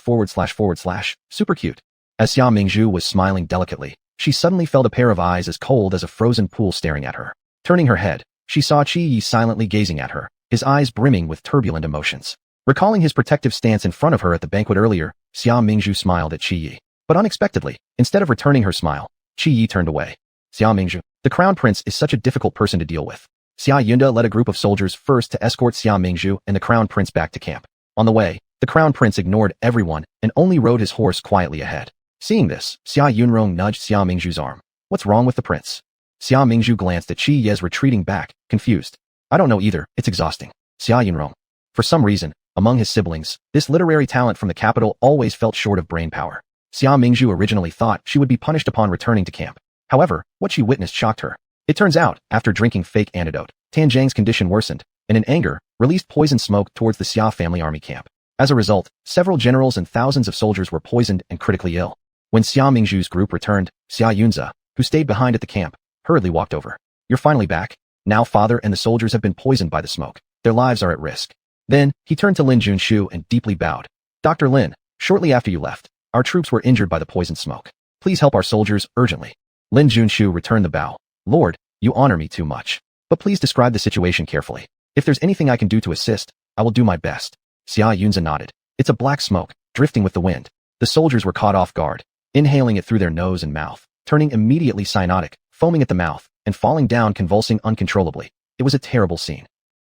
// super cute. As Xia Mingzhu was smiling delicately, she suddenly felt a pair of eyes as cold as a frozen pool staring at her. Turning her head, she saw Qi Yi silently gazing at her, his eyes brimming with turbulent emotions. Recalling his protective stance in front of her at the banquet earlier, Xia Mingzhu smiled at Qi Yi. But unexpectedly, instead of returning her smile, Qi Yi turned away. Xia Mingzhu, the crown prince is such a difficult person to deal with. Xia Yunda led a group of soldiers first to escort Xia Mingzhu and the crown prince back to camp. On the way, the crown prince ignored everyone and only rode his horse quietly ahead. Seeing this, Xia Yunrong nudged Xia Mingzhu's arm. What's wrong with the prince? Xia Mingzhu glanced at Qi Ye's retreating back, confused. I don't know either, it's exhausting. Xia Yunrong. For some reason, among his siblings, this literary talent from the capital always felt short of brain power. Xia Mingzhu originally thought she would be punished upon returning to camp. However, what she witnessed shocked her. It turns out, after drinking fake antidote, Tan Zhang's condition worsened, and in anger, released poison smoke towards the Xia family army camp. As a result, several generals and thousands of soldiers were poisoned and critically ill. When Xia Mingzhu's group returned, Xia Yunza, who stayed behind at the camp, hurriedly walked over. You're finally back? Now father and the soldiers have been poisoned by the smoke. Their lives are at risk. Then, he turned to Lin Junshu and deeply bowed. Dr. Lin, shortly after you left, our troops were injured by the poison smoke. Please help our soldiers urgently. Lin Junshu returned the bow. Lord, you honor me too much. But please describe the situation carefully. If there's anything I can do to assist, I will do my best. Xia Yunza nodded. It's a black smoke, drifting with the wind. The soldiers were caught off guard, inhaling it through their nose and mouth, turning immediately cyanotic, foaming at the mouth, and falling down convulsing uncontrollably. It was a terrible scene.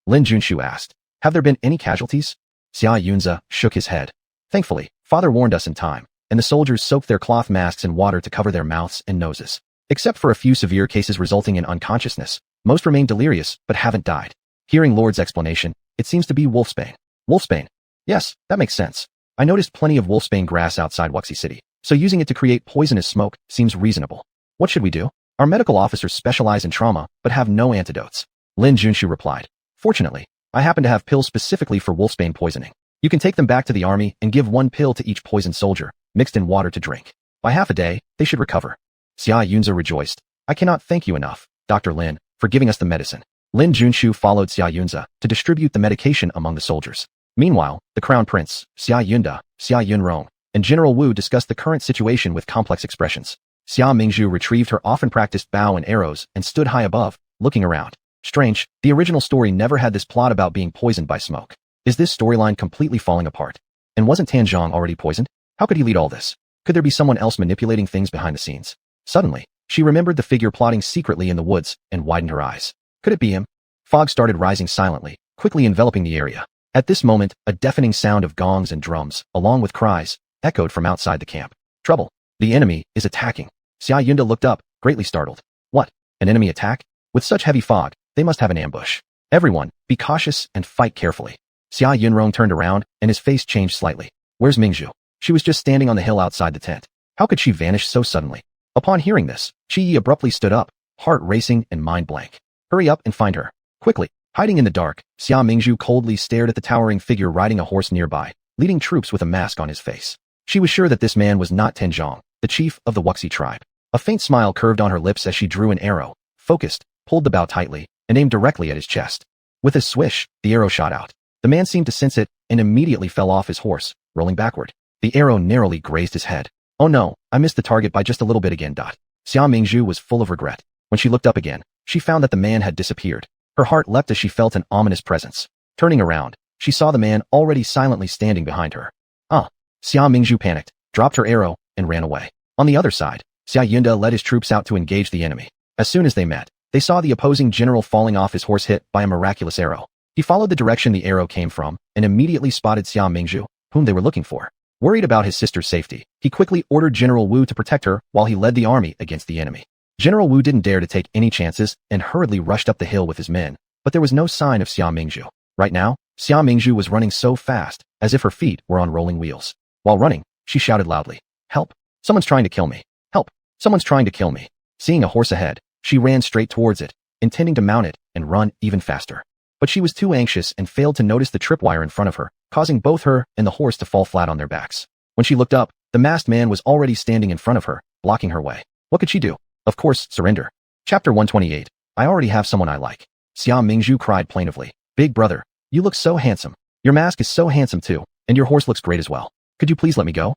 Lin Junshu asked, have there been any casualties? Xia Yunza shook his head. Thankfully, father warned us in time, and the soldiers soaked their cloth masks in water to cover their mouths and noses. Except for a few severe cases resulting in unconsciousness, most remain delirious but haven't died. Hearing Lord's explanation, it seems to be wolfsbane. Wolfsbane? Yes, that makes sense. I noticed plenty of wolfsbane grass outside Wuxi City, so using it to create poisonous smoke seems reasonable. What should we do? Our medical officers specialize in trauma but have no antidotes. Lin Junshu replied. Fortunately, I happen to have pills specifically for wolfsbane poisoning. You can take them back to the army and give one pill to each poisoned soldier, mixed in water to drink. By half a day, they should recover. Xia Yunza rejoiced. I cannot thank you enough, Dr. Lin, for giving us the medicine. Lin Junshu followed Xia Yunza to distribute the medication among the soldiers. Meanwhile, the crown prince, Xia Yunda, Xia Yunrong, and General Wu discussed the current situation with complex expressions. Xia Mingzhu retrieved her often practiced bow and arrows and stood high above, looking around. Strange, the original story never had this plot about being poisoned by smoke. Is this storyline completely falling apart? And wasn't Tan Zhang already poisoned? How could he lead all this? Could there be someone else manipulating things behind the scenes? Suddenly, she remembered the figure plotting secretly in the woods and widened her eyes. Could it be him? Fog started rising silently, quickly enveloping the area. At this moment, a deafening sound of gongs and drums, along with cries, echoed from outside the camp. Trouble! The enemy is attacking. Xia Yunda looked up, greatly startled. What? An enemy attack? With such heavy fog, they must have an ambush. Everyone, be cautious and fight carefully. Xia Yunrong turned around, and his face changed slightly. Where's Mingzhu? She was just standing on the hill outside the tent. How could she vanish so suddenly? Upon hearing this, Qi Yi abruptly stood up, heart racing and mind blank. Hurry up and find her. Quickly. Hiding in the dark, Xia Mingzhu coldly stared at the towering figure riding a horse nearby, leading troops with a mask on his face. She was sure that this man was not Tan Zhang, the chief of the Wuxi tribe. A faint smile curved on her lips as she drew an arrow, focused, pulled the bow tightly, and aimed directly at his chest. With a swish, the arrow shot out. The man seemed to sense it and immediately fell off his horse, rolling backward. The arrow narrowly grazed his head. Oh no, I missed the target by just a little bit again. Xia Mingzhu was full of regret. When she looked up again, she found that the man had disappeared. Her heart leapt as she felt an ominous presence. Turning around, she saw the man already silently standing behind her. Xia Mingzhu panicked, dropped her arrow, and ran away. On the other side, Xia Yunda led his troops out to engage the enemy. As soon as they met, they saw the opposing general falling off his horse hit by a miraculous arrow. He followed the direction the arrow came from, and immediately spotted Xia Mingzhu, whom they were looking for. Worried about his sister's safety, he quickly ordered General Wu to protect her while he led the army against the enemy. General Wu didn't dare to take any chances and hurriedly rushed up the hill with his men, but there was no sign of Xia Mingzhu. Right now, Xia Mingzhu was running so fast, as if her feet were on rolling wheels. While running, she shouted loudly, "Help! Someone's trying to kill me! Help! Someone's trying to kill me!" Seeing a horse ahead, she ran straight towards it, intending to mount it and run even faster. But she was too anxious and failed to notice the tripwire in front of her, causing both her and the horse to fall flat on their backs. When she looked up, the masked man was already standing in front of her, blocking her way. What could she do? Of course, surrender. Chapter 128. I already have someone I like. Xia Mingzhu cried plaintively. Big brother, you look so handsome. Your mask is so handsome too, and your horse looks great as well. Could you please let me go?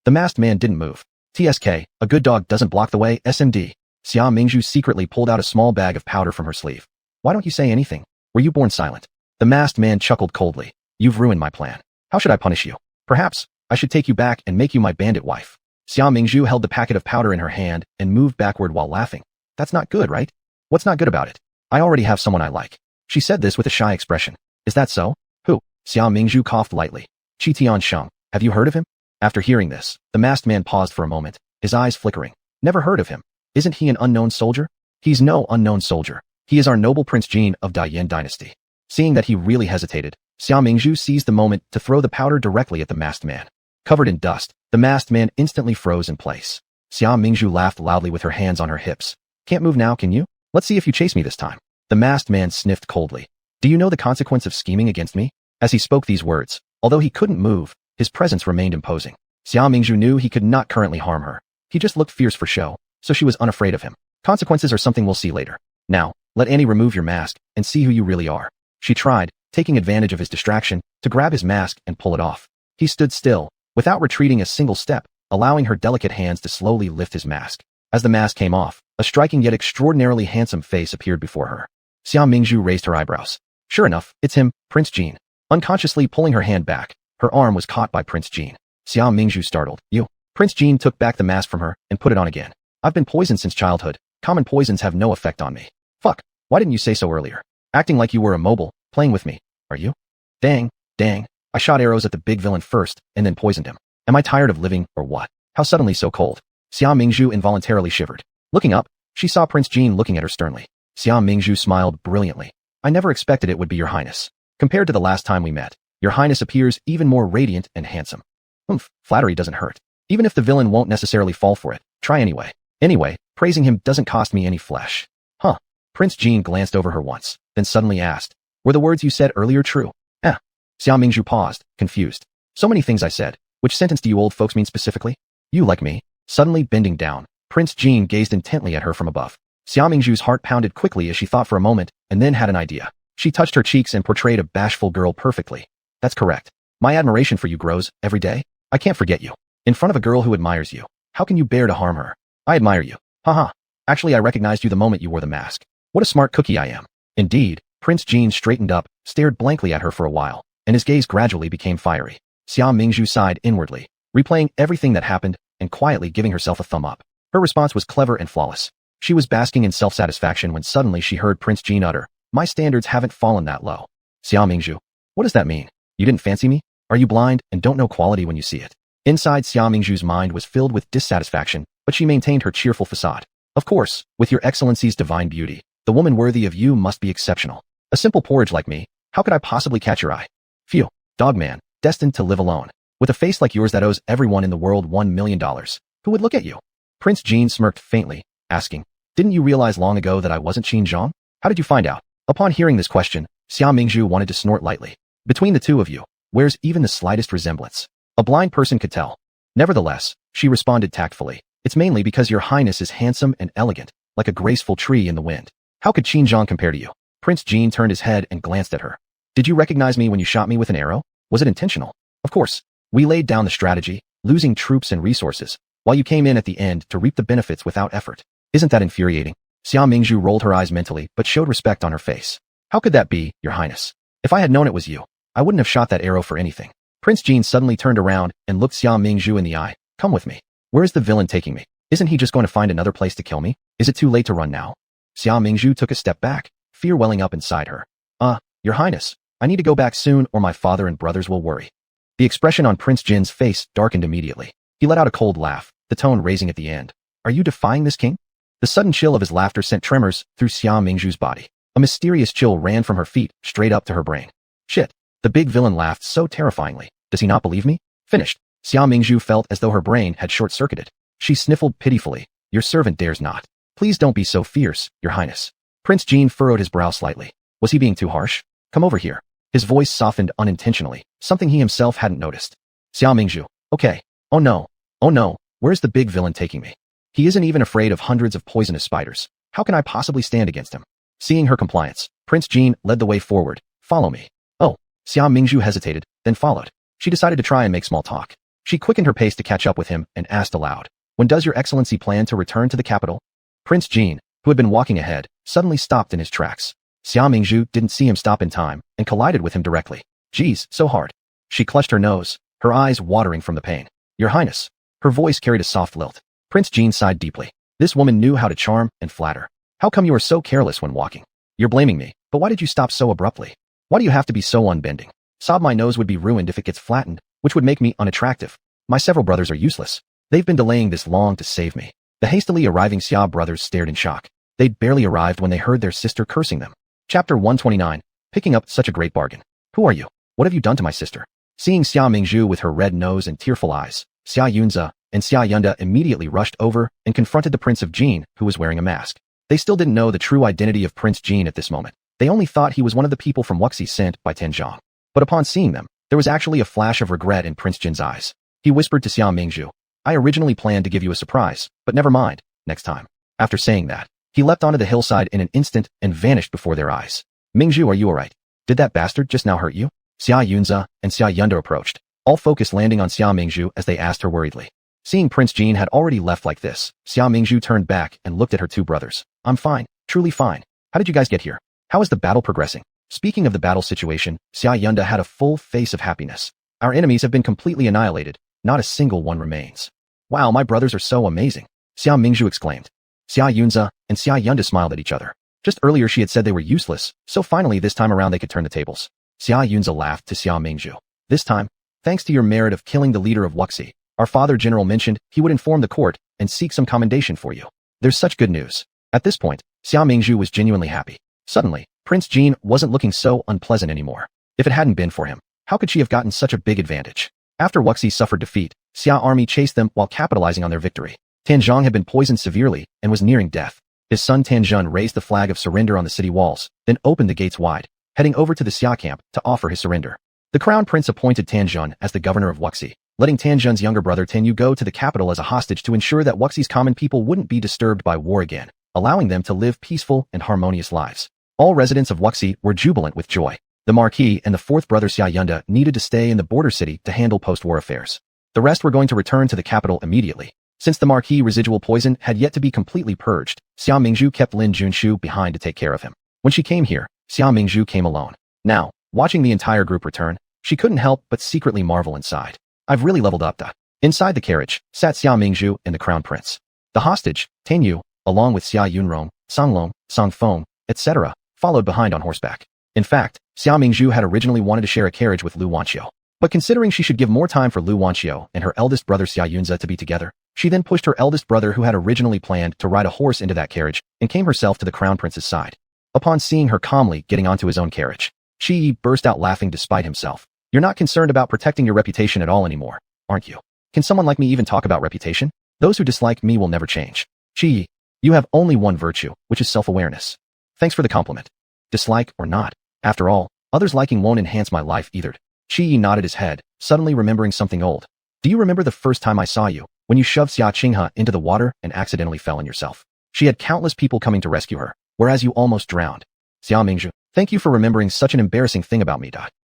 The masked man didn't move. TSK, a good dog doesn't block the way, SMD. Xia Mingzhu secretly pulled out a small bag of powder from her sleeve. Why don't you say anything? Were you born silent? The masked man chuckled coldly. You've ruined my plan. How should I punish you? Perhaps I should take you back and make you my bandit wife. Xia Mingzhu held the packet of powder in her hand and moved backward while laughing. That's not good, right? What's not good about it? I already have someone I like. She said this with a shy expression. Is that so? Who? Xia Mingzhu coughed lightly. Qi Tiansheng. Have you heard of him? After hearing this, the masked man paused for a moment, his eyes flickering. Never heard of him. Isn't he an unknown soldier? He's no unknown soldier. He is our noble Prince Jin of Daiyan dynasty. Seeing that he really hesitated, Xia Mingzhu seized the moment to throw the powder directly at the masked man. Covered in dust, the masked man instantly froze in place. Xia Mingzhu laughed loudly with her hands on her hips. Can't move now, can you? Let's see if you chase me this time. The masked man sniffed coldly. Do you know the consequence of scheming against me? As he spoke these words, although he couldn't move, his presence remained imposing. Xia Mingzhu knew he could not currently harm her. He just looked fierce for show, so she was unafraid of him. Consequences are something we'll see later. Now, let Annie remove your mask and see who you really are. She tried, taking advantage of his distraction, to grab his mask and pull it off. He stood still, without retreating a single step, allowing her delicate hands to slowly lift his mask. As the mask came off, a striking yet extraordinarily handsome face appeared before her. Xia Mingzhu raised her eyebrows. Sure enough, it's him, Prince Jin. Unconsciously pulling her hand back, her arm was caught by Prince Jin. Xia Mingzhu startled. You. Prince Jin took back the mask from her and put it on again. I've been poisoned since childhood. Common poisons have no effect on me. Fuck. Why didn't you say so earlier? Acting like you were immobile, playing with me. Are you? Dang. I shot arrows at the big villain first and then poisoned him. Am I tired of living or what? How suddenly so cold? Xia Mingzhu involuntarily shivered. Looking up, she saw Prince Jin looking at her sternly. Xia Mingzhu smiled brilliantly. I never expected it would be your highness. Compared to the last time we met, your highness appears even more radiant and handsome. Flattery doesn't hurt. Even if the villain won't necessarily fall for it, try anyway. Anyway, praising him doesn't cost me any flesh. Huh. Prince Jin glanced over her once, then suddenly asked, were the words you said earlier true? Xia Mingzhu paused, confused. So many things I said. Which sentence do you old folks mean specifically? You like me? Suddenly bending down, Prince Jin gazed intently at her from above. Xia Mingzhu's heart pounded quickly as she thought for a moment, and then had an idea. She touched her cheeks and portrayed a bashful girl perfectly. That's correct. My admiration for you grows every day. I can't forget you. In front of a girl who admires you. How can you bear to harm her? I admire you. Haha. Actually, I recognized you the moment you wore the mask. What a smart cookie I am. Indeed, Prince Jin straightened up, stared blankly at her for a while, and his gaze gradually became fiery. Xia Mingzhu sighed inwardly, replaying everything that happened and quietly giving herself a thumb up. Her response was clever and flawless. She was basking in self-satisfaction when suddenly she heard Prince Jin utter, my standards haven't fallen that low. Xia Mingzhu. What does that mean? You didn't fancy me? Are you blind and don't know quality when you see it? Inside Xia Mingzhu's mind was filled with dissatisfaction, but she maintained her cheerful facade. Of course, with your excellency's divine beauty, the woman worthy of you must be exceptional. A simple porridge like me, how could I possibly catch your eye? Phew, dogman, destined to live alone. With a face like yours that owes everyone in the world $1 million. Who would look at you? Prince Jin smirked faintly, asking, didn't you realize long ago that I wasn't Qin Zhang? How did you find out? Upon hearing this question, Xia Mingzhu wanted to snort lightly. Between the two of you, where's even the slightest resemblance? A blind person could tell. Nevertheless, she responded tactfully. It's mainly because your highness is handsome and elegant, like a graceful tree in the wind. How could Qin Zhang compare to you? Prince Jin turned his head and glanced at her. Did you recognize me when you shot me with an arrow? Was it intentional? Of course. We laid down the strategy, losing troops and resources, while you came in at the end to reap the benefits without effort. Isn't that infuriating? Xia Mingzhu rolled her eyes mentally but showed respect on her face. How could that be, your highness? If I had known it was you, I wouldn't have shot that arrow for anything. Prince Jin suddenly turned around and looked Xia Mingzhu in the eye. Come with me. Where is the villain taking me? Isn't he just going to find another place to kill me? Is it too late to run now? Xia Mingzhu took a step back, fear welling up inside her. Your highness, I need to go back soon or my father and brothers will worry. The expression on Prince Jin's face darkened immediately. He let out a cold laugh, the tone raising at the end. Are you defying this king? The sudden chill of his laughter sent tremors through Xia Mingzhu's body. A mysterious chill ran from her feet straight up to her brain. Shit. The big villain laughed so terrifyingly. Does he not believe me? Finished. Xia Mingzhu felt as though her brain had short-circuited. She sniffled pitifully. Your servant dares not. Please don't be so fierce, your highness. Prince Jin furrowed his brow slightly. Was he being too harsh? Come over here. His voice softened unintentionally, something he himself hadn't noticed. Xia Mingzhu. Okay. Oh no. Where's the big villain taking me? He isn't even afraid of hundreds of poisonous spiders. How can I possibly stand against him? Seeing her compliance, Prince Jean led the way forward. Follow me. Oh, Xia Mingzhu hesitated, then followed. She decided to try and make small talk. She quickened her pace to catch up with him and asked aloud, "When does your excellency plan to return to the capital?" Prince Jean, who had been walking ahead, suddenly stopped in his tracks. Xia Mingzhu didn't see him stop in time and collided with him directly. Geez, so hard. She clutched her nose, her eyes watering from the pain. Your Highness. Her voice carried a soft lilt. Prince Jean sighed deeply. This woman knew how to charm and flatter. How come you are so careless when walking? You're blaming me, but why did you stop so abruptly? Why do you have to be so unbending? Sob, my nose would be ruined if it gets flattened, which would make me unattractive. My several brothers are useless. They've been delaying this long to save me. The hastily arriving Xia brothers stared in shock. They'd barely arrived when they heard their sister cursing them. Chapter 129. Picking up such a great bargain. Who are you? What have you done to my sister? Seeing Xia Mingzhu with her red nose and tearful eyes, Xia Yunze and Xia Yunda immediately rushed over and confronted the Prince of Jin, who was wearing a mask. They still didn't know the true identity of Prince Jin at this moment. They only thought he was one of the people from Wuxi sent by Tianzhong. But upon seeing them, there was actually a flash of regret in Prince Jin's eyes. He whispered to Xia Mingzhu, I originally planned to give you a surprise, but never mind, next time. After saying that, he leapt onto the hillside in an instant and vanished before their eyes. Mingzhu, are you alright? Did that bastard just now hurt you? Xia Yunze and Xia Yunda approached, all focus landing on Xia Mingzhu as they asked her worriedly. Seeing Prince Jin had already left like this, Xia Mingzhu turned back and looked at her two brothers. I'm fine, truly fine. How did you guys get here? How is the battle progressing? Speaking of the battle situation, Xia Yunda had a full face of happiness. Our enemies have been completely annihilated, not a single one remains. Wow, my brothers are so amazing, Xia Mingzhu exclaimed. Xia Yunze and Xia Yunda smiled at each other. Just earlier she had said they were useless, so finally this time around they could turn the tables. Xia Yunze laughed to Xia Mingzhu. This time, thanks to your merit of killing the leader of Wuxi, our father general mentioned he would inform the court and seek some commendation for you. There's such good news. At this point, Xia Mingzhu was genuinely happy. Suddenly, Prince Jin wasn't looking so unpleasant anymore. If it hadn't been for him, how could she have gotten such a big advantage? After Wuxi suffered defeat, Xia army chased them while capitalizing on their victory. Tianzhong had been poisoned severely and was nearing death. His son Tianzhun raised the flag of surrender on the city walls, then opened the gates wide, heading over to the Xia camp to offer his surrender. The crown prince appointed Tianzhun as the governor of Wuxi, letting Tianzhun's younger brother Tianyu go to the capital as a hostage to ensure that Wuxi's common people wouldn't be disturbed by war again, allowing them to live peaceful and harmonious lives. All residents of Wuxi were jubilant with joy. The Marquis and the fourth brother Xia Yunda needed to stay in the border city to handle post-war affairs. The rest were going to return to the capital immediately. Since the Marquis' residual poison had yet to be completely purged, Xia Mingzhu kept Lin Junshu behind to take care of him. When she came here, Xia Mingzhu came alone. Now, watching the entire group return, she couldn't help but secretly marvel inside. I've really leveled up. Inside the carriage sat Xia Mingzhu and the crown prince. The hostage, Tianyu, along with Xia Yunrong, Songlong, Songfeng, etc., followed behind on horseback. In fact, Xia Mingzhu had originally wanted to share a carriage with Lu Wanxiu. But considering she should give more time for Lu Wanxiu and her eldest brother Xia Yunze to be together, she then pushed her eldest brother who had originally planned to ride a horse into that carriage and came herself to the crown prince's side. Upon seeing her calmly getting onto his own carriage, Qi burst out laughing despite himself. You're not concerned about protecting your reputation at all anymore, aren't you? Can someone like me even talk about reputation? Those who dislike me will never change. Qi, you have only one virtue, which is self-awareness. Thanks for the compliment. Dislike or not, after all, others' liking won't enhance my life either. Qi nodded his head, suddenly remembering something old. Do you remember the first time I saw you, when you shoved Xia Qinghe into the water and accidentally fell on yourself? She had countless people coming to rescue her, whereas you almost drowned. Xia Mingzhu, thank you for remembering such an embarrassing thing about me.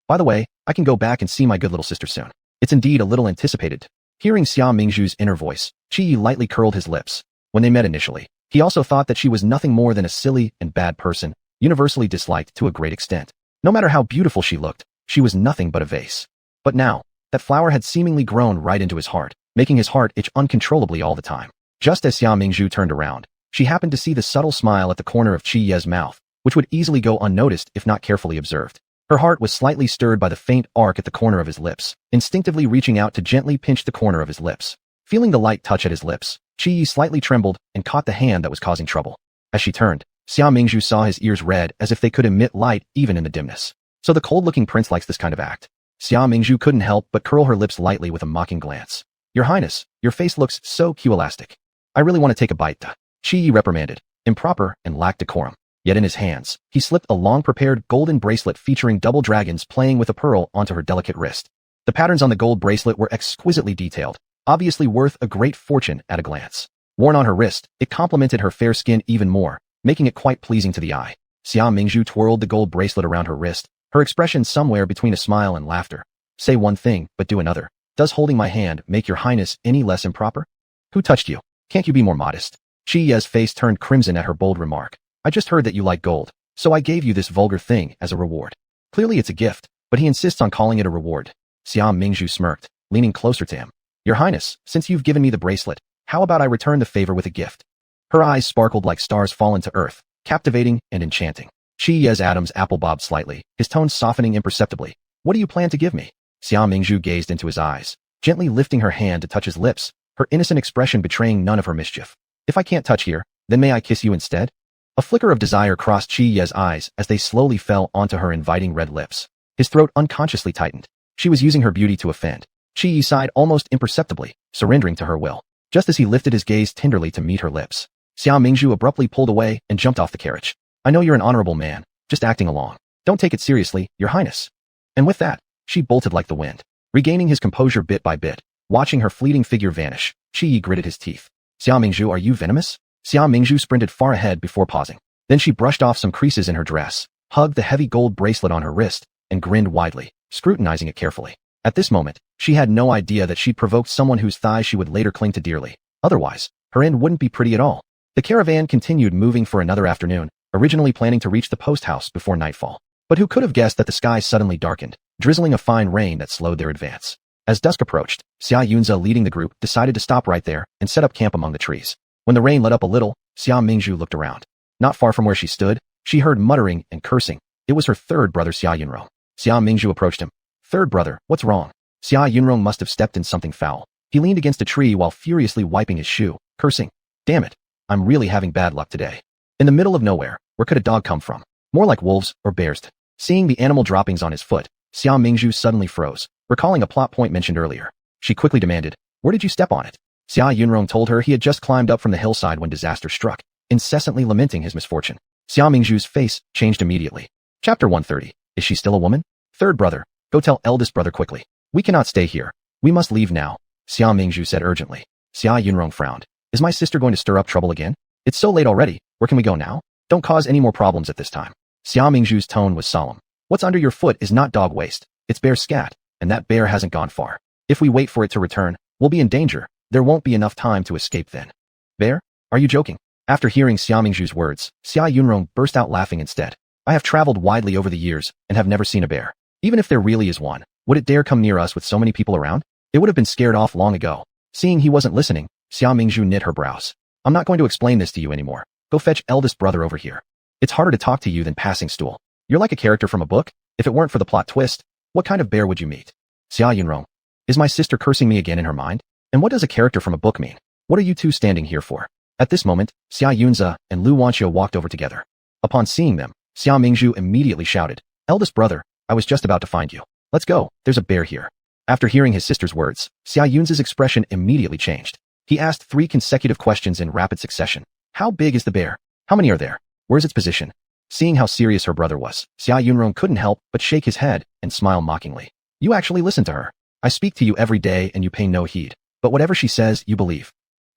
By the way, I can go back and see my good little sister soon. It's indeed a little anticipated. Hearing Xia Mingzhu's inner voice, Qi lightly curled his lips. When they met initially, he also thought that she was nothing more than a silly and bad person, universally disliked to a great extent. No matter how beautiful she looked, she was nothing but a vase. But now, that flower had seemingly grown right into his heart, making his heart itch uncontrollably all the time. Just as Xia Mingzhu turned around, she happened to see the subtle smile at the corner of Qi Ye's mouth, which would easily go unnoticed if not carefully observed. Her heart was slightly stirred by the faint arc at the corner of his lips, instinctively reaching out to gently pinch the corner of his lips. Feeling the light touch at his lips, Qi slightly trembled and caught the hand that was causing trouble. As she turned, Xia Mingzhu saw his ears red as if they could emit light even in the dimness. So the cold-looking prince likes this kind of act. Xia Mingzhu couldn't help but curl her lips lightly with a mocking glance. Your Highness, your face looks so cute-elastic. I really want to take a bite. Qi reprimanded, improper and lacked decorum. Yet in his hands, he slipped a long-prepared golden bracelet featuring double dragons playing with a pearl onto her delicate wrist. The patterns on the gold bracelet were exquisitely detailed, obviously worth a great fortune at a glance. Worn on her wrist, it complemented her fair skin even more, making it quite pleasing to the eye. Xia Mingzhu twirled the gold bracelet around her wrist, her expression somewhere between a smile and laughter. Say one thing, but do another. Does holding my hand make your highness any less improper? Who touched you? Can't you be more modest? Qi Ye's face turned crimson at her bold remark. I just heard that you like gold, so I gave you this vulgar thing as a reward. Clearly it's a gift, but he insists on calling it a reward. Xia Mingzhu smirked, leaning closer to him. Your highness, since you've given me the bracelet, how about I return the favor with a gift? Her eyes sparkled like stars fallen to earth, captivating and enchanting. Qi Ye's Adam's apple bobbed slightly, his tone softening imperceptibly. What do you plan to give me? Xia Mingzhu gazed into his eyes, gently lifting her hand to touch his lips, her innocent expression betraying none of her mischief. If I can't touch here, then may I kiss you instead? A flicker of desire crossed Qi Ye's eyes as they slowly fell onto her inviting red lips. His throat unconsciously tightened. She was using her beauty to offend. Qi Yi sighed almost imperceptibly, surrendering to her will. Just as he lifted his gaze tenderly to meet her lips, Xia Mingzhu abruptly pulled away and jumped off the carriage. I know you're an honorable man, just acting along. Don't take it seriously, your highness. And with that, she bolted like the wind. Regaining his composure bit by bit, watching her fleeting figure vanish, Qi Yi gritted his teeth. Xia Mingzhu, are you venomous? Xia Mingzhu sprinted far ahead before pausing. Then she brushed off some creases in her dress, hugged the heavy gold bracelet on her wrist, and grinned widely, scrutinizing it carefully. At this moment, she had no idea that she'd provoked someone whose thighs she would later cling to dearly. Otherwise, her end wouldn't be pretty at all. The caravan continued moving for another afternoon, originally planning to reach the post house before nightfall. But who could have guessed that the sky suddenly darkened, drizzling a fine rain that slowed their advance. As dusk approached, Xia Yunze leading the group decided to stop right there and set up camp among the trees. When the rain let up a little, Xia Mingzhu looked around. Not far from where she stood, she heard muttering and cursing. It was her third brother Xia Yunrong. Xia Mingzhu approached him. Third brother, what's wrong? Xia Yunrong must have stepped in something foul. He leaned against a tree while furiously wiping his shoe, cursing. Damn it, I'm really having bad luck today. In the middle of nowhere, where could a dog come from? More like wolves or bears. Seeing the animal droppings on his foot, Xia Mingzhu suddenly froze, recalling a plot point mentioned earlier. She quickly demanded, where did you step on it? Xia Yunrong told her he had just climbed up from the hillside when disaster struck, incessantly lamenting his misfortune. Xia Mingzhu's face changed immediately. Chapter 130. Is she still a woman? Third brother, go tell eldest brother quickly. We cannot stay here. We must leave now, Xia Mingzhu said urgently. Xia Yunrong frowned. Is my sister going to stir up trouble again? It's so late already. Where can we go now? Don't cause any more problems at this time. Xia Mingzhu's tone was solemn. What's under your foot is not dog waste. It's bear scat, and that bear hasn't gone far. If we wait for it to return, we'll be in danger. There won't be enough time to escape then. Bear? Are you joking? After hearing Xia Mingzhu's words, Xia Yunrong burst out laughing instead. I have traveled widely over the years and have never seen a bear. Even if there really is one, would it dare come near us with so many people around? It would have been scared off long ago. Seeing he wasn't listening, Xia Mingzhu knit her brows. I'm not going to explain this to you anymore. Go fetch eldest brother over here. It's harder to talk to you than passing stool. You're like a character from a book. If it weren't for the plot twist, what kind of bear would you meet? Xia Yunrong. Is my sister cursing me again in her mind? And what does a character from a book mean? What are you two standing here for? At this moment, Xia Yunze and Lu Wanqiu walked over together. Upon seeing them, Xia Mingzhu immediately shouted, eldest brother, I was just about to find you. Let's go, there's a bear here. After hearing his sister's words, Xia Yunze's expression immediately changed. He asked 3 consecutive questions in rapid succession. How big is the bear? How many are there? Where's its position? Seeing how serious her brother was, Xia Yunrong couldn't help but shake his head and smile mockingly. You actually listen to her. I speak to you every day and you pay no heed. But whatever she says, you believe.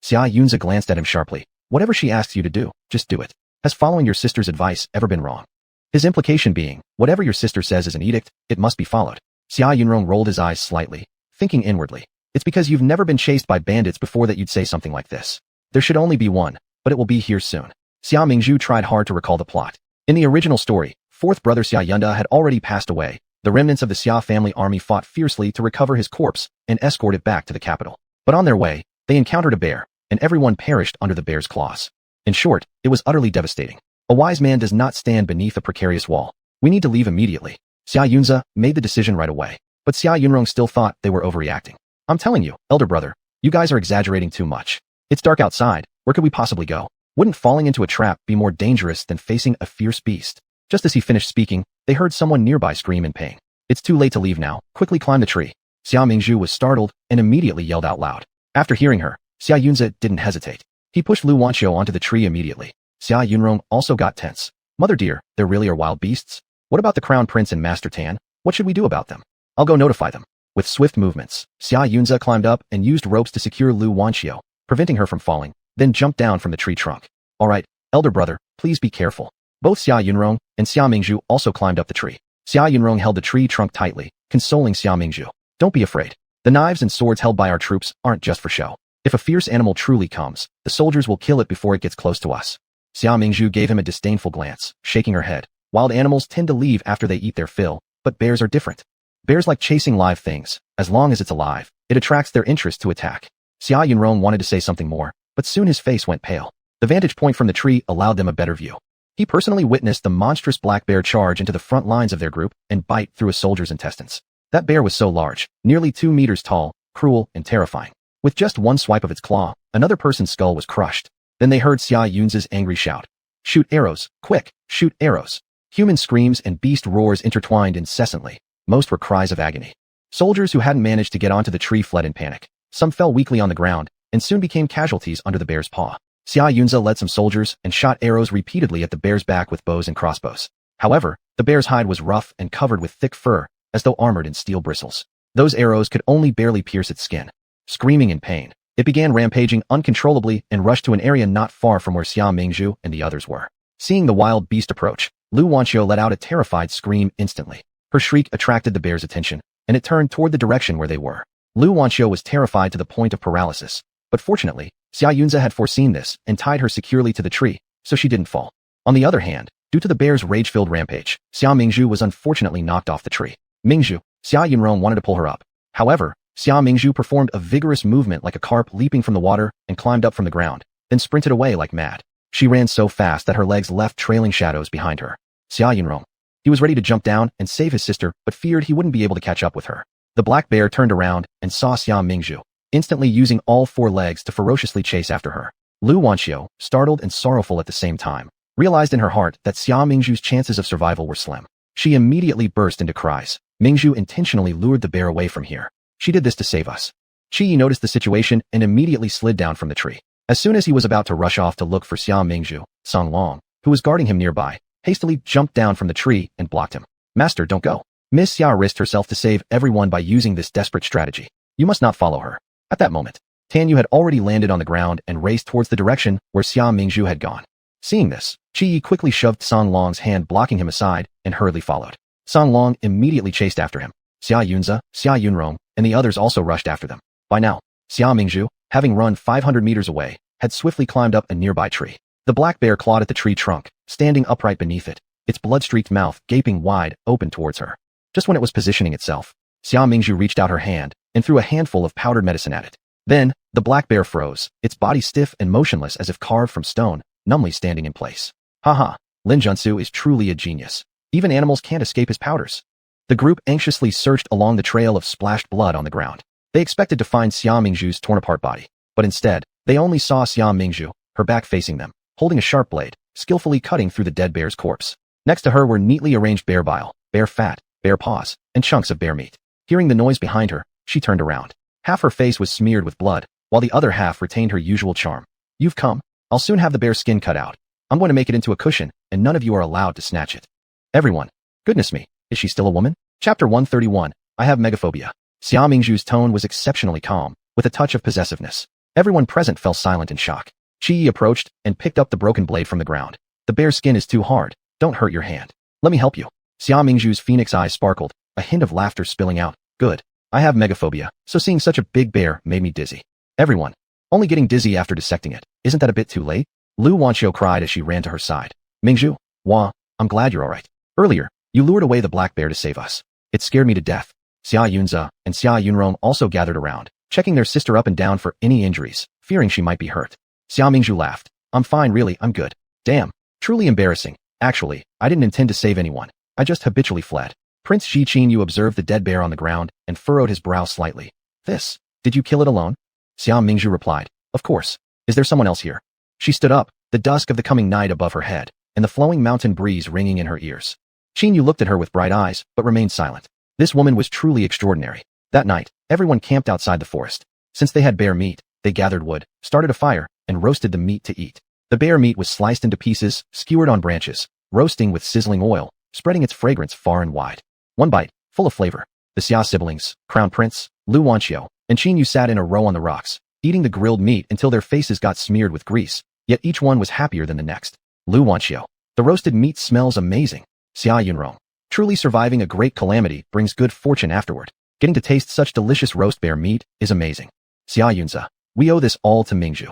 Xia Yunze glanced at him sharply. Whatever she asks you to do, just do it. Has following your sister's advice ever been wrong? His implication being, whatever your sister says is an edict, it must be followed. Xia Yunrong rolled his eyes slightly, thinking inwardly. It's because you've never been chased by bandits before that you'd say something like this. There should only be one, but it will be here soon. Xia Mingzhu tried hard to recall the plot. In the original story, 4th brother Xia Yunda had already passed away. The remnants of the Xia family army fought fiercely to recover his corpse and escort it back to the capital. But on their way, they encountered a bear, and everyone perished under the bear's claws. In short, it was utterly devastating. A wise man does not stand beneath a precarious wall. We need to leave immediately. Xia Yunze made the decision right away, but Xia Yunrong still thought they were overreacting. I'm telling you, elder brother, you guys are exaggerating too much. It's dark outside, where could we possibly go? Wouldn't falling into a trap be more dangerous than facing a fierce beast? Just as he finished speaking, they heard someone nearby scream in pain. It's too late to leave now, quickly climb the tree. Xia Mingzhu was startled and immediately yelled out loud. After hearing her, Xia Yunze didn't hesitate. He pushed Lu Wanqiu onto the tree immediately. Xia Yunrong also got tense. Mother dear, there really are wild beasts? What about the Crown Prince and Master Tan? What should we do about them? I'll go notify them. With swift movements, Xia Yunze climbed up and used ropes to secure Lu Wanqiu, preventing her from falling. then jumped down from the tree trunk. Alright, elder brother, please be careful. Both Xia Yunrong and Xia Mingzhu also climbed up the tree. Xia Yunrong held the tree trunk tightly, consoling Xia Mingzhu. Don't be afraid. The knives and swords held by our troops aren't just for show. If a fierce animal truly comes, the soldiers will kill it before it gets close to us. Xia Mingzhu gave him a disdainful glance, shaking her head. Wild animals tend to leave after they eat their fill, but bears are different. Bears like chasing live things. As long as it's alive, it attracts their interest to attack. Xia Yunrong wanted to say something more, but soon his face went pale. The vantage point from the tree allowed them a better view. He personally witnessed the monstrous black bear charge into the front lines of their group and bite through a soldier's intestines. That bear was so large, nearly 2 meters tall, cruel, and terrifying. With just one swipe of its claw, another person's skull was crushed. Then they heard Xia Yun's angry shout. Shoot arrows, quick, shoot arrows. Human screams and beast roars intertwined incessantly. Most were cries of agony. Soldiers who hadn't managed to get onto the tree fled in panic. Some fell weakly on the ground, and soon became casualties under the bear's paw. Xia Yunza led some soldiers and shot arrows repeatedly at the bear's back with bows and crossbows. However, the bear's hide was rough and covered with thick fur, as though armored in steel bristles. Those arrows could only barely pierce its skin. Screaming in pain, it began rampaging uncontrollably and rushed to an area not far from where Xia Mingzhu and the others were. Seeing the wild beast approach, Lu Wanqiu let out a terrified scream instantly. Her shriek attracted the bear's attention, and it turned toward the direction where they were. Lu Wanqiu was terrified to the point of paralysis, but fortunately, Xia Yunza had foreseen this and tied her securely to the tree, so she didn't fall. On the other hand, due to the bear's rage-filled rampage, Xia Mingzhu was unfortunately knocked off the tree. Mingzhu, Xia Yunrong wanted to pull her up. However, Xia Mingzhu performed a vigorous movement like a carp leaping from the water and climbed up from the ground, then sprinted away like mad. She ran so fast that her legs left trailing shadows behind her. Xia Yunrong. He was ready to jump down and save his sister, but feared he wouldn't be able to catch up with her. The black bear turned around and saw Xia Mingzhu, instantly using all 4 legs to ferociously chase after her. Lu Wanqiu, startled and sorrowful at the same time, realized in her heart that Xia Mingzhu's chances of survival were slim. She immediately burst into cries. Mingzhu intentionally lured the bear away from here. She did this to save us. Qi Yi noticed the situation and immediately slid down from the tree. As soon as he was about to rush off to look for Xia Mingzhu, Song Long, who was guarding him nearby, hastily jumped down from the tree and blocked him. Master, don't go. Miss Xia risked herself to save everyone by using this desperate strategy. You must not follow her. At that moment, Tan Yu had already landed on the ground and raced towards the direction where Xia Mingzhu had gone. Seeing this, Qi Yi quickly shoved Song Long's hand, blocking him aside, and hurriedly followed. Song Long immediately chased after him. Xia Yunza, Xia Yunrong, and the others also rushed after them. By now, Xia Mingzhu, having run 500 meters away, had swiftly climbed up a nearby tree. The black bear clawed at the tree trunk, standing upright beneath it, its blood-streaked mouth gaping wide open towards her. Just when it was positioning itself, Xia Mingzhu reached out her hand and threw a handful of powdered medicine at it. Then, the black bear froze, its body stiff and motionless as if carved from stone, numbly standing in place. Haha, Lin Junsu is truly a genius. Even animals can't escape his powders. The group anxiously searched along the trail of splashed blood on the ground. They expected to find Xia Mingzhu's torn-apart body, but instead, they only saw Xia Mingzhu, her back facing them, holding a sharp blade, skillfully cutting through the dead bear's corpse. Next to her were neatly arranged bear bile, bear fat, bear paws, and chunks of bear meat. Hearing the noise behind her, she turned around. Half her face was smeared with blood, while the other half retained her usual charm. You've come. I'll soon have the bear's skin cut out. I'm going to make it into a cushion, and none of you are allowed to snatch it. Everyone. Goodness me, is she still a woman? Chapter 131, I have megaphobia. Xia Mingzhu's tone was exceptionally calm, with a touch of possessiveness. Everyone present fell silent in shock. Qi Yi approached and picked up the broken blade from the ground. The bear's skin is too hard. Don't hurt your hand. Let me help you. Xia Mingzhu's phoenix eyes sparkled, a hint of laughter spilling out. Good. I have megaphobia, so seeing such a big bear made me dizzy. Everyone. Only getting dizzy after dissecting it. Isn't that a bit too late? Lu Wanqiu cried as she ran to her side. Mingzhu, Wah, I'm glad you're alright. Earlier, you lured away the black bear to save us. It scared me to death. Xia Yunza and Xia Yunrong also gathered around, checking their sister up and down for any injuries, fearing she might be hurt. Xia Mingzhu laughed. I'm fine, really, I'm good. Damn. Truly embarrassing. Actually, I didn't intend to save anyone. I just habitually fled. Prince Shi Qinyu observed the dead bear on the ground and furrowed his brow slightly. Did you kill it alone? Xia Mingzhu replied. Of course. Is there someone else here? She stood up, the dusk of the coming night above her head, and the flowing mountain breeze ringing in her ears. Qinyu looked at her with bright eyes, but remained silent. This woman was truly extraordinary. That night, everyone camped outside the forest. Since they had bear meat, they gathered wood, started a fire, and roasted the meat to eat. The bear meat was sliced into pieces, skewered on branches, roasting with sizzling oil, spreading its fragrance far and wide. One bite, full of flavor. The Xia siblings, Crown Prince, Lu Wanqiu, and Qinyu sat in a row on the rocks, eating the grilled meat until their faces got smeared with grease, yet each one was happier than the next. Lu Wanxiu. The roasted meat smells amazing. Xia Yunrong. Truly surviving a great calamity brings good fortune afterward. Getting to taste such delicious roast bear meat is amazing. Xia Yunza. We owe this all to Mingzhu.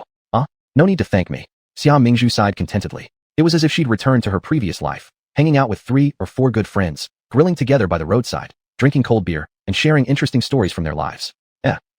No need to thank me. Xia Mingzhu sighed contentedly. It was as if she'd returned to her previous life, hanging out with 3 or 4 good friends, grilling together by the roadside, drinking cold beer, and sharing interesting stories from their lives.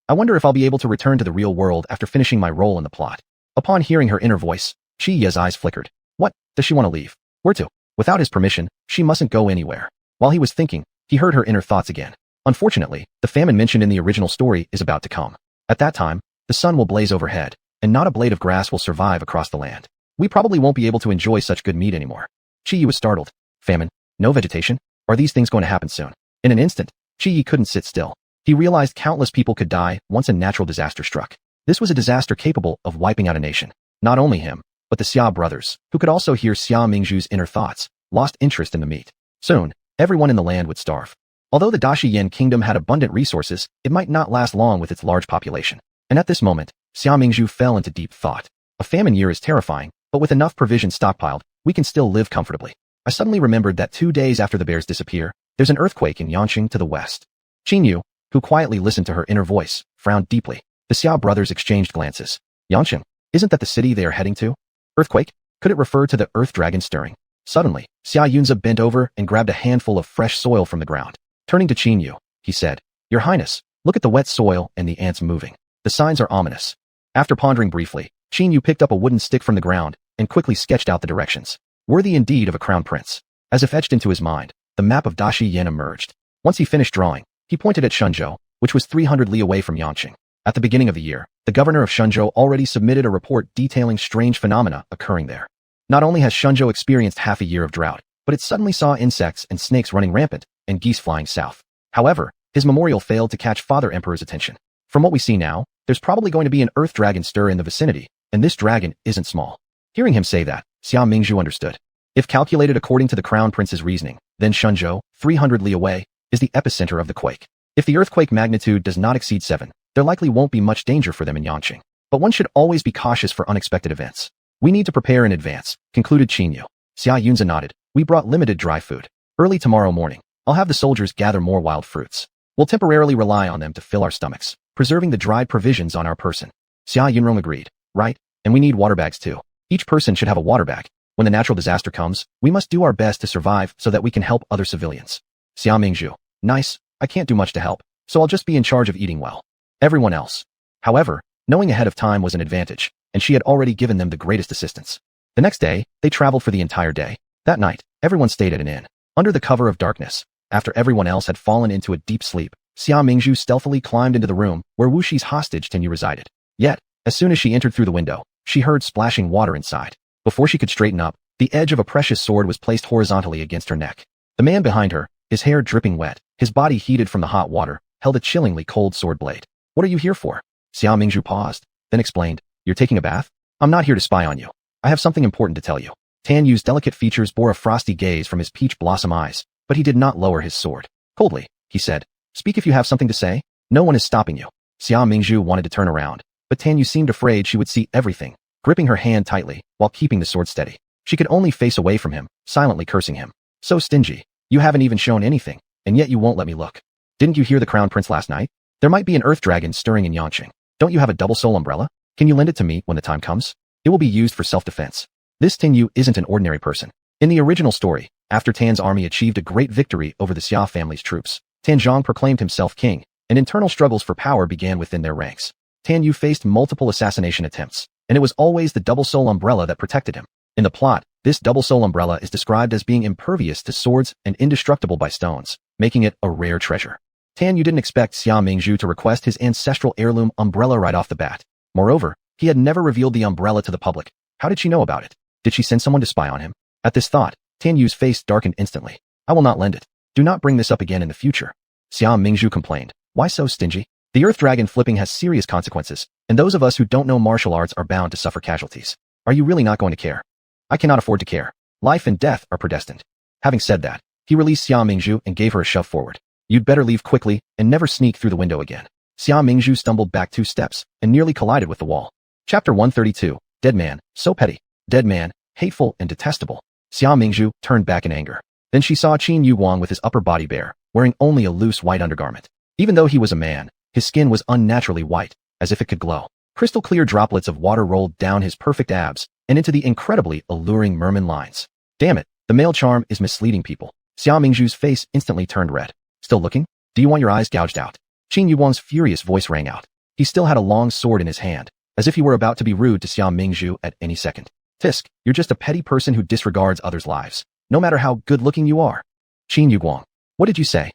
I wonder if I'll be able to return to the real world after finishing my role in the plot. Upon hearing her inner voice, Qi Ye's eyes flickered. What? Does she want to leave? Where to? Without his permission, she mustn't go anywhere. While he was thinking, he heard her inner thoughts again. Unfortunately, the famine mentioned in the original story is about to come. At that time, the sun will blaze overhead, and not a blade of grass will survive across the land. We probably won't be able to enjoy such good meat anymore. Qi Yi was startled. Famine? No vegetation? Are these things going to happen soon? In an instant, Qi Yi couldn't sit still. He realized countless people could die once a natural disaster struck. This was a disaster capable of wiping out a nation. Not only him, but the Xia brothers, who could also hear Xia Mingzhu's inner thoughts, lost interest in the meat. Soon, everyone in the land would starve. Although the Dashi Yin kingdom had abundant resources, it might not last long with its large population. And at this moment, Xia Mingzhu fell into deep thought. A famine year is terrifying, but with enough provisions stockpiled, we can still live comfortably. I suddenly remembered that 2 days after the bears disappear, there's an earthquake in Yanqing to the west. Qin Yu, who quietly listened to her inner voice, frowned deeply. The Xia brothers exchanged glances. Yanqing, isn't that the city they are heading to? Earthquake? Could it refer to the earth dragon stirring? Suddenly, Xia Yunza bent over and grabbed a handful of fresh soil from the ground. Turning to Qin Yu, he said, Your Highness, look at the wet soil and the ants moving. The signs are ominous. After pondering briefly, Qin Yu picked up a wooden stick from the ground and quickly sketched out the directions. Worthy indeed of a crown prince. As if etched into his mind, the map of Dashi Yin emerged. Once he finished drawing, he pointed at Shenzhou, which was 300 li away from Yanqing. At the beginning of the year, the governor of Shenzhou already submitted a report detailing strange phenomena occurring there. Not only has Shenzhou experienced half a year of drought, but it suddenly saw insects and snakes running rampant and geese flying south. However, his memorial failed to catch Father Emperor's attention. From what we see now, there's probably going to be an earth dragon stir in the vicinity, and this dragon isn't small. Hearing him say that, Xia Mingzhu understood. If calculated according to the crown prince's reasoning, then Shenzhou, 300 li away, is the epicenter of the quake. If the earthquake magnitude does not exceed 7, there likely won't be much danger for them in Yanqing. But one should always be cautious for unexpected events. We need to prepare in advance, concluded Qin Yu. Xia Yunza nodded. We brought limited dry food. Early tomorrow morning, I'll have the soldiers gather more wild fruits. We'll temporarily rely on them to fill our stomachs, preserving the dried provisions on our person. Xia Yunrong agreed. Right, and we need water bags too. Each person should have a water bag. When the natural disaster comes, we must do our best to survive so that we can help other civilians. Xia Mingzhu. Nice, I can't do much to help, so I'll just be in charge of eating well. Everyone else. However, knowing ahead of time was an advantage, and she had already given them the greatest assistance. The next day, they traveled for the entire day. That night, everyone stayed at an inn. Under the cover of darkness, after everyone else had fallen into a deep sleep, Xia Mingzhu stealthily climbed into the room where Wu Shi's hostage Tenyu resided. Yet, as soon as she entered through the window, she heard splashing water inside. Before she could straighten up, the edge of a precious sword was placed horizontally against her neck. The man behind her, his hair dripping wet, his body heated from the hot water, held a chillingly cold sword blade. What are you here for? Xia Mingzhu paused, then explained, You're taking a bath? I'm not here to spy on you. I have something important to tell you. Tan Yu's delicate features bore a frosty gaze from his peach blossom eyes, but he did not lower his sword. Coldly, he said, Speak if you have something to say. No one is stopping you. Xia Mingzhu wanted to turn around, but Tan Yu seemed afraid she would see everything, gripping her hand tightly while keeping the sword steady. She could only face away from him, silently cursing him. So stingy. You haven't even shown anything, and yet you won't let me look. Didn't you hear the crown prince last night? There might be an earth dragon stirring in Yanqing. Don't you have a double soul umbrella? Can you lend it to me when the time comes? It will be used for self-defense. This Tan Yu isn't an ordinary person. In the original story, after Tan's army achieved a great victory over the Xia family's troops, Tan Zhang proclaimed himself king, and internal struggles for power began within their ranks. Tan Yu faced multiple assassination attempts, and it was always the double soul umbrella that protected him. In the plot, this double soul umbrella is described as being impervious to swords and indestructible by stones, making it a rare treasure. Tan Yu didn't expect Xia Mingzhu to request his ancestral heirloom umbrella right off the bat. Moreover, he had never revealed the umbrella to the public. How did she know about it? Did she send someone to spy on him? At this thought, Tan Yu's face darkened instantly. I will not lend it. Do not bring this up again in the future. Xia Mingzhu complained. Why so stingy? The earth dragon flipping has serious consequences, and those of us who don't know martial arts are bound to suffer casualties. Are you really not going to care? I cannot afford to care. Life and death are predestined. Having said that, he released Xia Mingzhu and gave her a shove forward. You'd better leave quickly and never sneak through the window again. Xia Mingzhu stumbled back 2 steps and nearly collided with the wall. Chapter 132, Dead Man, so petty. Dead man, hateful and detestable. Xia Mingzhu turned back in anger. Then she saw Qin Yuguang with his upper body bare, wearing only a loose white undergarment. Even though he was a man, his skin was unnaturally white, as if it could glow. Crystal clear droplets of water rolled down his perfect abs and into the incredibly alluring merman lines. Damn it, the male charm is misleading people. Xia Mingzhu's face instantly turned red. Still looking? Do you want your eyes gouged out? Qin Yuguang's furious voice rang out. He still had a long sword in his hand, as if he were about to be rude to Xia Mingzhu at any second. Fisk, you're just a petty person who disregards others' lives, no matter how good-looking you are. Qin Yuguang. What did you say?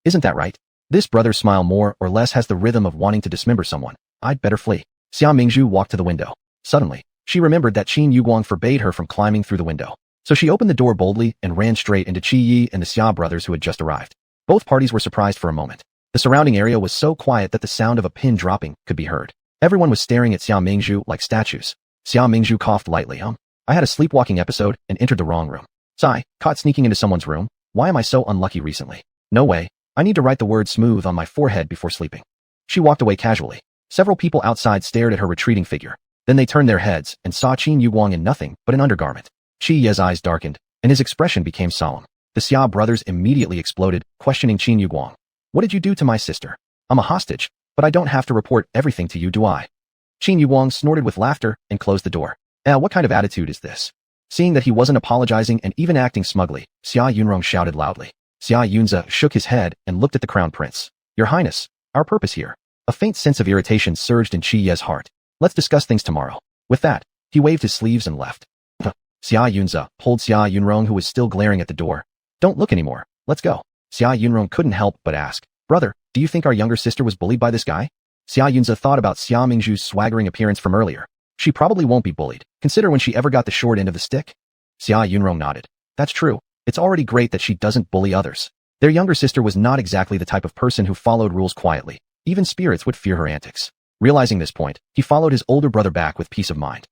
Isn't that right? This brother's smile more or less has the rhythm of wanting to dismember someone. I'd better flee. Xia Mingzhu walked to the window. Suddenly, she remembered that Qin Yuguang forbade her from climbing through the window. So she opened the door boldly and ran straight into Qi Yi and the Xia brothers who had just arrived. Both parties were surprised for a moment. The surrounding area was so quiet that the sound of a pin dropping could be heard. Everyone was staring at Xia Mingzhu like statues. Xia Mingzhu coughed lightly. I had a sleepwalking episode and entered the wrong room. Sigh, caught sneaking into someone's room. Why am I so unlucky recently? No way. I need to write the word smooth on my forehead before sleeping. She walked away casually. Several people outside stared at her retreating figure. Then they turned their heads and saw Qin Yuguang in nothing but an undergarment. Qi Ye's eyes darkened, and his expression became solemn. The Xia brothers immediately exploded, questioning Qin Yuguang. What did you do to my sister? I'm a hostage, but I don't have to report everything to you, do I? Qin Yuguang snorted with laughter and closed the door. What kind of attitude is this? Seeing that he wasn't apologizing and even acting smugly, Xia Yunrong shouted loudly. Xia Yunze shook his head and looked at the crown prince. Your Highness, our purpose here. A faint sense of irritation surged in Qi Ye's heart. Let's discuss things tomorrow. With that, he waved his sleeves and left. Xia Yunze pulled Xia Yunrong, who was still glaring at the door. Don't look anymore. Let's go. Xia Yunrong couldn't help but ask. Brother, do you think our younger sister was bullied by this guy? Xia Yunze thought about Xia Mingzhu's swaggering appearance from earlier. She probably won't be bullied. Consider when she ever got the short end of the stick. Xia Yunrong nodded. That's true. It's already great that she doesn't bully others. Their younger sister was not exactly the type of person who followed rules quietly. Even spirits would fear her antics. Realizing this point, he followed his older brother back with peace of mind.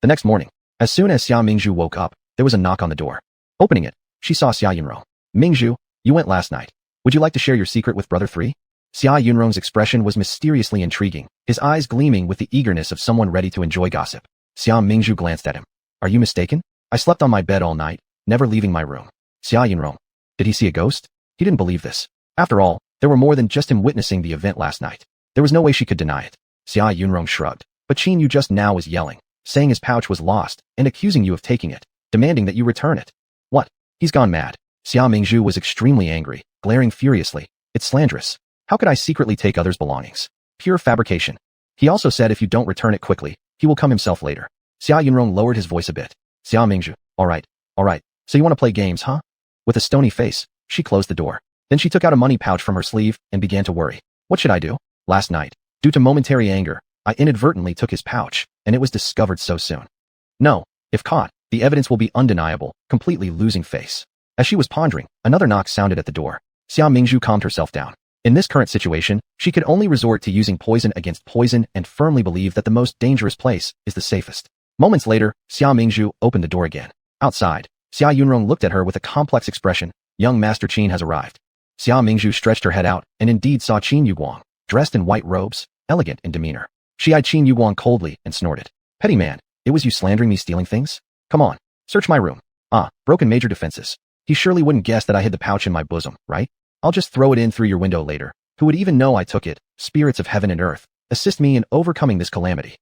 The next morning, as soon as Xia Mingzhu woke up, there was a knock on the door. Opening it, she saw Xia Yunrong. Mingzhu, you went last night. Would you like to share your secret with Brother 3? Xia Yunrong's expression was mysteriously intriguing, his eyes gleaming with the eagerness of someone ready to enjoy gossip. Xia Mingzhu glanced at him. Are you mistaken? I slept on my bed all night, never leaving my room. Xia Yunrong. Did he see a ghost? He didn't believe this. After all, there were more than just him witnessing the event last night. There was no way she could deny it. Xia Yunrong shrugged. But Qin Yu just now was yelling, saying his pouch was lost, and accusing you of taking it, demanding that you return it. What? He's gone mad. Xia Mingzhu was extremely angry, glaring furiously. It's slanderous. How could I secretly take others' belongings? Pure fabrication. He also said if you don't return it quickly, he will come himself later. Xia Yunrong lowered his voice a bit. Xia Mingzhu. All right. So you want to play games, huh? With a stony face, she closed the door. Then she took out a money pouch from her sleeve and began to worry. What should I do? Last night, due to momentary anger, I inadvertently took his pouch, and it was discovered so soon. No, if caught, the evidence will be undeniable, completely losing face. As she was pondering, another knock sounded at the door. Xia Mingzhu calmed herself down. In this current situation, she could only resort to using poison against poison and firmly believe that the most dangerous place is the safest. Moments later, Xia Mingzhu opened the door again. Outside, Xia Yunrong looked at her with a complex expression. Young Master Qin has arrived. Xia Mingzhu stretched her head out and indeed saw Qin Yuguang, dressed in white robes, elegant in demeanor. She eyed Qin Yuguang coldly and snorted. Petty man, it was you slandering me stealing things? Come on, search my room. Broken major defenses. He surely wouldn't guess that I hid the pouch in my bosom, right? I'll just throw it in through your window later. Who would even know I took it? Spirits of heaven and earth, assist me in overcoming this calamity.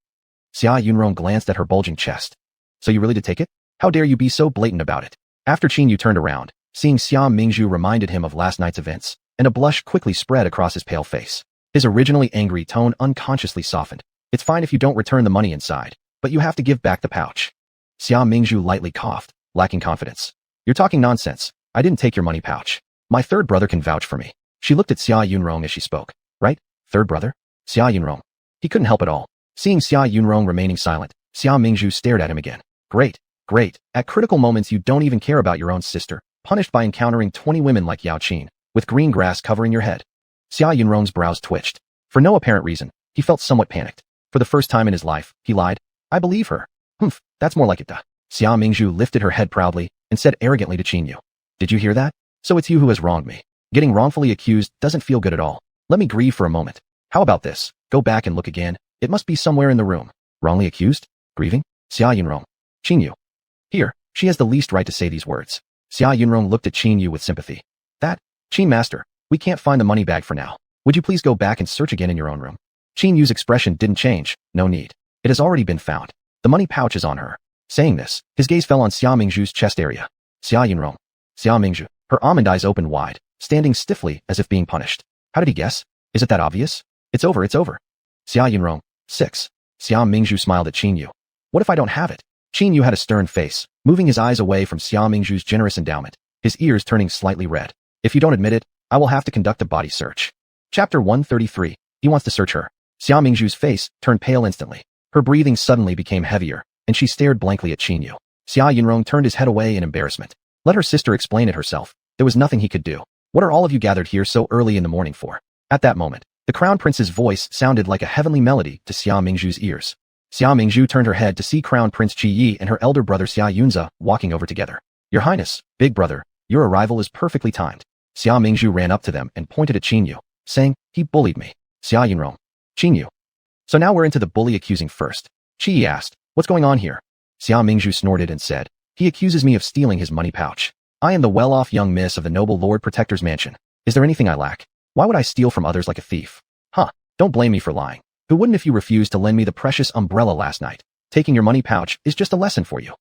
Xia Yunrong glanced at her bulging chest. So you really did take it? How dare you be so blatant about it? After Qin Yu turned around, seeing Xia Mingzhu reminded him of last night's events, and a blush quickly spread across his pale face. His originally angry tone unconsciously softened. It's fine if you don't return the money inside, but you have to give back the pouch. Xia Mingzhu lightly coughed, lacking confidence. You're talking nonsense. I didn't take your money pouch. My third brother can vouch for me. She looked at Xia Yunrong as she spoke. Right? Third brother? Xia Yunrong. He couldn't help it all. Seeing Xia Yunrong remaining silent, Xia Mingzhu stared at him again. Great. At critical moments you don't even care about your own sister, punished by encountering 20 women like Yao Qin, with green grass covering your head. Xia Yunrong's brows twitched. For no apparent reason, he felt somewhat panicked. For the first time in his life, he lied. I believe her. That's more like it. Xia Mingzhu lifted her head proudly and said arrogantly to Qin Yu. Did you hear that? So it's you who has wronged me. Getting wrongfully accused doesn't feel good at all. Let me grieve for a moment. How about this? Go back and look again. It must be somewhere in the room. Wrongly accused? Grieving? Xia Yunrong. Qin Yu. Here, she has the least right to say these words. Xia Yunrong looked at Qin Yu with sympathy. Qin master, we can't find the money bag for now. Would you please go back and search again in your own room? Qin Yu's expression didn't change. No need. It has already been found. The money pouch is on her. Saying this, his gaze fell on Xia Mingzhu's chest area. Xia Yunrong. Xia Mingzhu. Her almond eyes opened wide, standing stiffly as if being punished. How did he guess? Is it that obvious? It's over. Xia Yunrong. 6. Xia Mingzhu smiled at Qin Yu. What if I don't have it? Qin Yu had a stern face, moving his eyes away from Xia Mingzhu's generous endowment, his ears turning slightly red. If you don't admit it, I will have to conduct a body search. Chapter 133. He wants to search her. Xia Mingzhu's face turned pale instantly. Her breathing suddenly became heavier, and she stared blankly at Qin Yu. Xia Yunrong turned his head away in embarrassment. Let her sister explain it herself. There was nothing he could do. What are all of you gathered here so early in the morning for? At that moment, the crown prince's voice sounded like a heavenly melody to Xia Mingzhu's ears. Xia Mingzhu turned her head to see Crown Prince Qi Yi and her elder brother Xia Yunza walking over together. Your Highness, big brother, your arrival is perfectly timed. Xia Mingzhu ran up to them and pointed at Qin Yu, saying, he bullied me. Xia Yunrong. Qin Yu. So now we're into the bully accusing first. Qi Yi asked, what's going on here? Xia Mingzhu snorted and said, he accuses me of stealing his money pouch. I am the well-off young miss of the noble Lord Protector's mansion. Is there anything I lack? Why would I steal from others like a thief? Don't blame me for lying. Who wouldn't if you refused to lend me the precious umbrella last night? Taking your money pouch is just a lesson for you.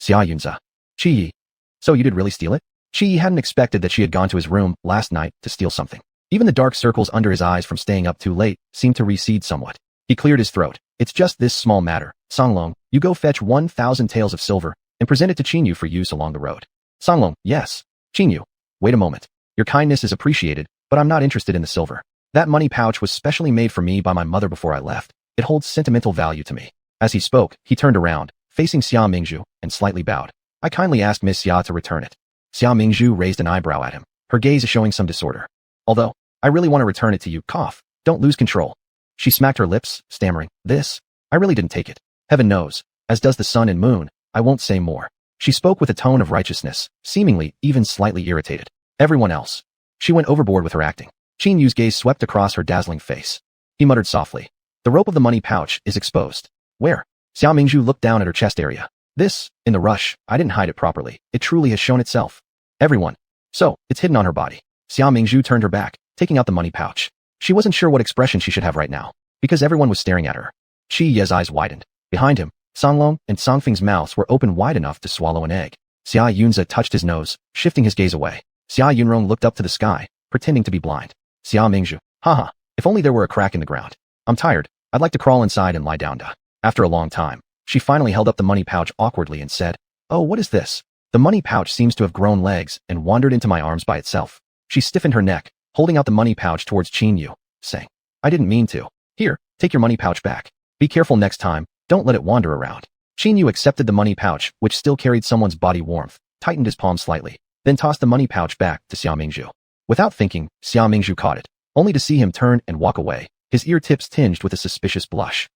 Xia Yunza. Qi Yi. So you did really steal it? Qi Yi hadn't expected that she had gone to his room last night to steal something. Even the dark circles under his eyes from staying up too late seemed to recede somewhat. He cleared his throat. It's just this small matter. Songlong, you go fetch 1,000 taels of silver and present it to Qin Yu for use along the road. Songlong, yes. Qin Yu. Wait a moment. Your kindness is appreciated, but I'm not interested in the silver. That money pouch was specially made for me by my mother before I left. It holds sentimental value to me. As he spoke, he turned around, facing Xia Mingzhu, and slightly bowed. I kindly asked Miss Xia to return it. Xia Mingzhu raised an eyebrow at him, her gaze showing some disorder. Although, I really want to return it to you, cough. Don't lose control. She smacked her lips, stammering, I really didn't take it. Heaven knows, as does the sun and moon, I won't say more. She spoke with a tone of righteousness, seemingly even slightly irritated. Everyone else. She went overboard with her acting. Qin Yu's gaze swept across her dazzling face. He muttered softly. The rope of the money pouch is exposed. Where? Xia Mingzhu looked down at her chest area. In the rush, I didn't hide it properly. It truly has shown itself. Everyone. So, it's hidden on her body. Xia Mingzhu turned her back, taking out the money pouch. She wasn't sure what expression she should have right now, because everyone was staring at her. Qi Ye's eyes widened. Behind him, Songlong and Songfeng's mouths were open wide enough to swallow an egg. Xia Yunza touched his nose, shifting his gaze away. Xia Yunrong looked up to the sky, pretending to be blind. Xia Mingzhu. Haha, if only there were a crack in the ground. I'm tired. I'd like to crawl inside and lie down. After a long time, she finally held up the money pouch awkwardly and said, oh, what is this? The money pouch seems to have grown legs and wandered into my arms by itself. She stiffened her neck, holding out the money pouch towards Qin Yu, saying, I didn't mean to. Here, take your money pouch back. Be careful next time, don't let it wander around. Qin Yu accepted the money pouch, which still carried someone's body warmth, tightened his palm slightly, then tossed the money pouch back to Xia Mingzhu. Without thinking, Xia Mingzhu caught it, only to see him turn and walk away, his ear tips tinged with a suspicious blush.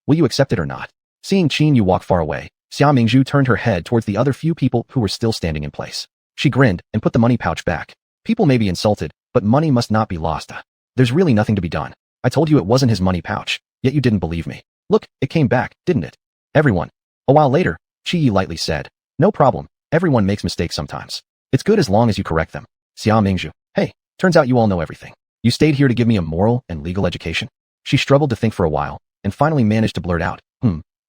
Will you accept it or not? Seeing Qin Yu walk far away, Xia Mingzhu turned her head towards the other few people who were still standing in place. She grinned and put the money pouch back. People may be insulted, but money must not be lost. There's really nothing to be done. I told you it wasn't his money pouch, yet you didn't believe me. Look, it came back, didn't it? Everyone. A while later, Qi Yi lightly said, no problem, everyone makes mistakes sometimes. It's good as long as you correct them. Xia Mingzhu. Hey, turns out you all know everything. You stayed here to give me a moral and legal education? She struggled to think for a while, and finally managed to blurt out,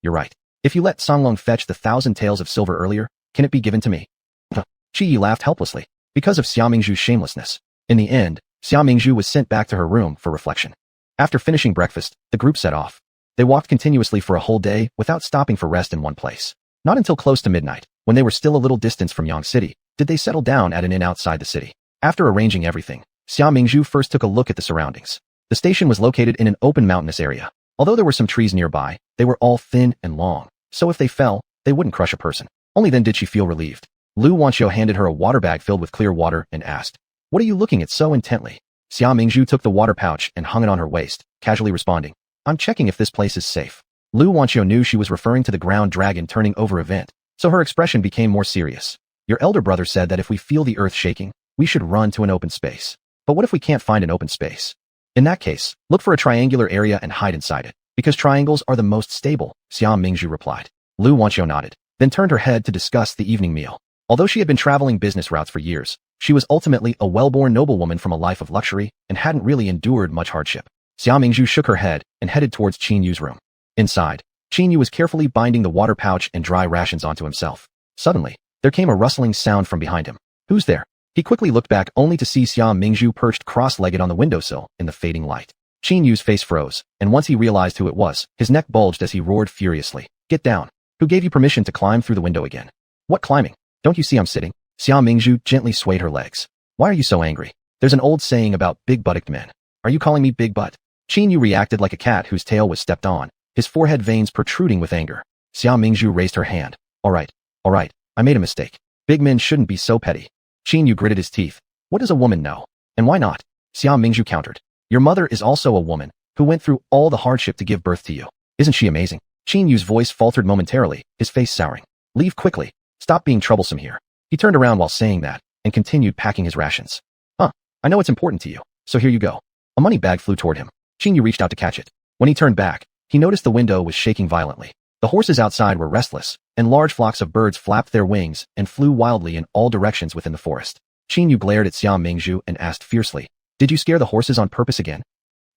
you're right. If you let Songlong fetch the 1,000 taels of silver earlier, can it be given to me? Qi Yi laughed helplessly, because of Xia Mingzhu's shamelessness. In the end, Xia Mingzhu was sent back to her room for reflection. After finishing breakfast, the group set off. They walked continuously for a whole day without stopping for rest in one place. Not until close to midnight, when they were still a little distance from Yang City, did they settle down at an inn outside the city. After arranging everything, Xia Mingzhu first took a look at the surroundings. The station was located in an open mountainous area. Although there were some trees nearby, they were all thin and long, so if they fell, they wouldn't crush a person. Only then did she feel relieved. Lu Wanqiu handed her a water bag filled with clear water and asked, what are you looking at so intently? Xia Mingzhu took the water pouch and hung it on her waist, casually responding, I'm checking if this place is safe. Lu Wanqiu knew she was referring to the ground dragon turning over event, so her expression became more serious. Your elder brother said that if we feel the earth shaking, we should run to an open space. But what if we can't find an open space? In that case, look for a triangular area and hide inside it, because triangles are the most stable, Xia Mingzhu replied. Lu Wanqiu nodded, then turned her head to discuss the evening meal. Although she had been traveling business routes for years, she was ultimately a well-born noblewoman from a life of luxury and hadn't really endured much hardship. Xia Mingzhu shook her head and headed towards Qin Yu's room. Inside, Qin Yu was carefully binding the water pouch and dry rations onto himself. Suddenly, there came a rustling sound from behind him. Who's there? He quickly looked back only to see Xia Mingzhu perched cross-legged on the windowsill in the fading light. Qin Yu's face froze, and once he realized who it was, his neck bulged as he roared furiously. Get down. Who gave you permission to climb through the window again? What climbing? Don't you see I'm sitting? Xia Mingzhu gently swayed her legs. Why are you so angry? There's an old saying about big-buttocked men. Are you calling me big butt? Qin Yu reacted like a cat whose tail was stepped on, his forehead veins protruding with anger. Xia Mingzhu raised her hand. All right, I made a mistake. Big men shouldn't be so petty. Qin Yu gritted his teeth. What does a woman know? And why not? Xia Mingzhu countered. Your mother is also a woman who went through all the hardship to give birth to you. Isn't she amazing? Qin Yu's voice faltered momentarily, his face souring. Leave quickly. Stop being troublesome here. He turned around while saying that, and continued packing his rations. I know it's important to you, so here you go. A money bag flew toward him. Qin Yu reached out to catch it. When he turned back, he noticed the window was shaking violently. The horses outside were restless, and large flocks of birds flapped their wings and flew wildly in all directions within the forest. Qin Yu glared at Xia Mingzhu and asked fiercely, Did you scare the horses on purpose again?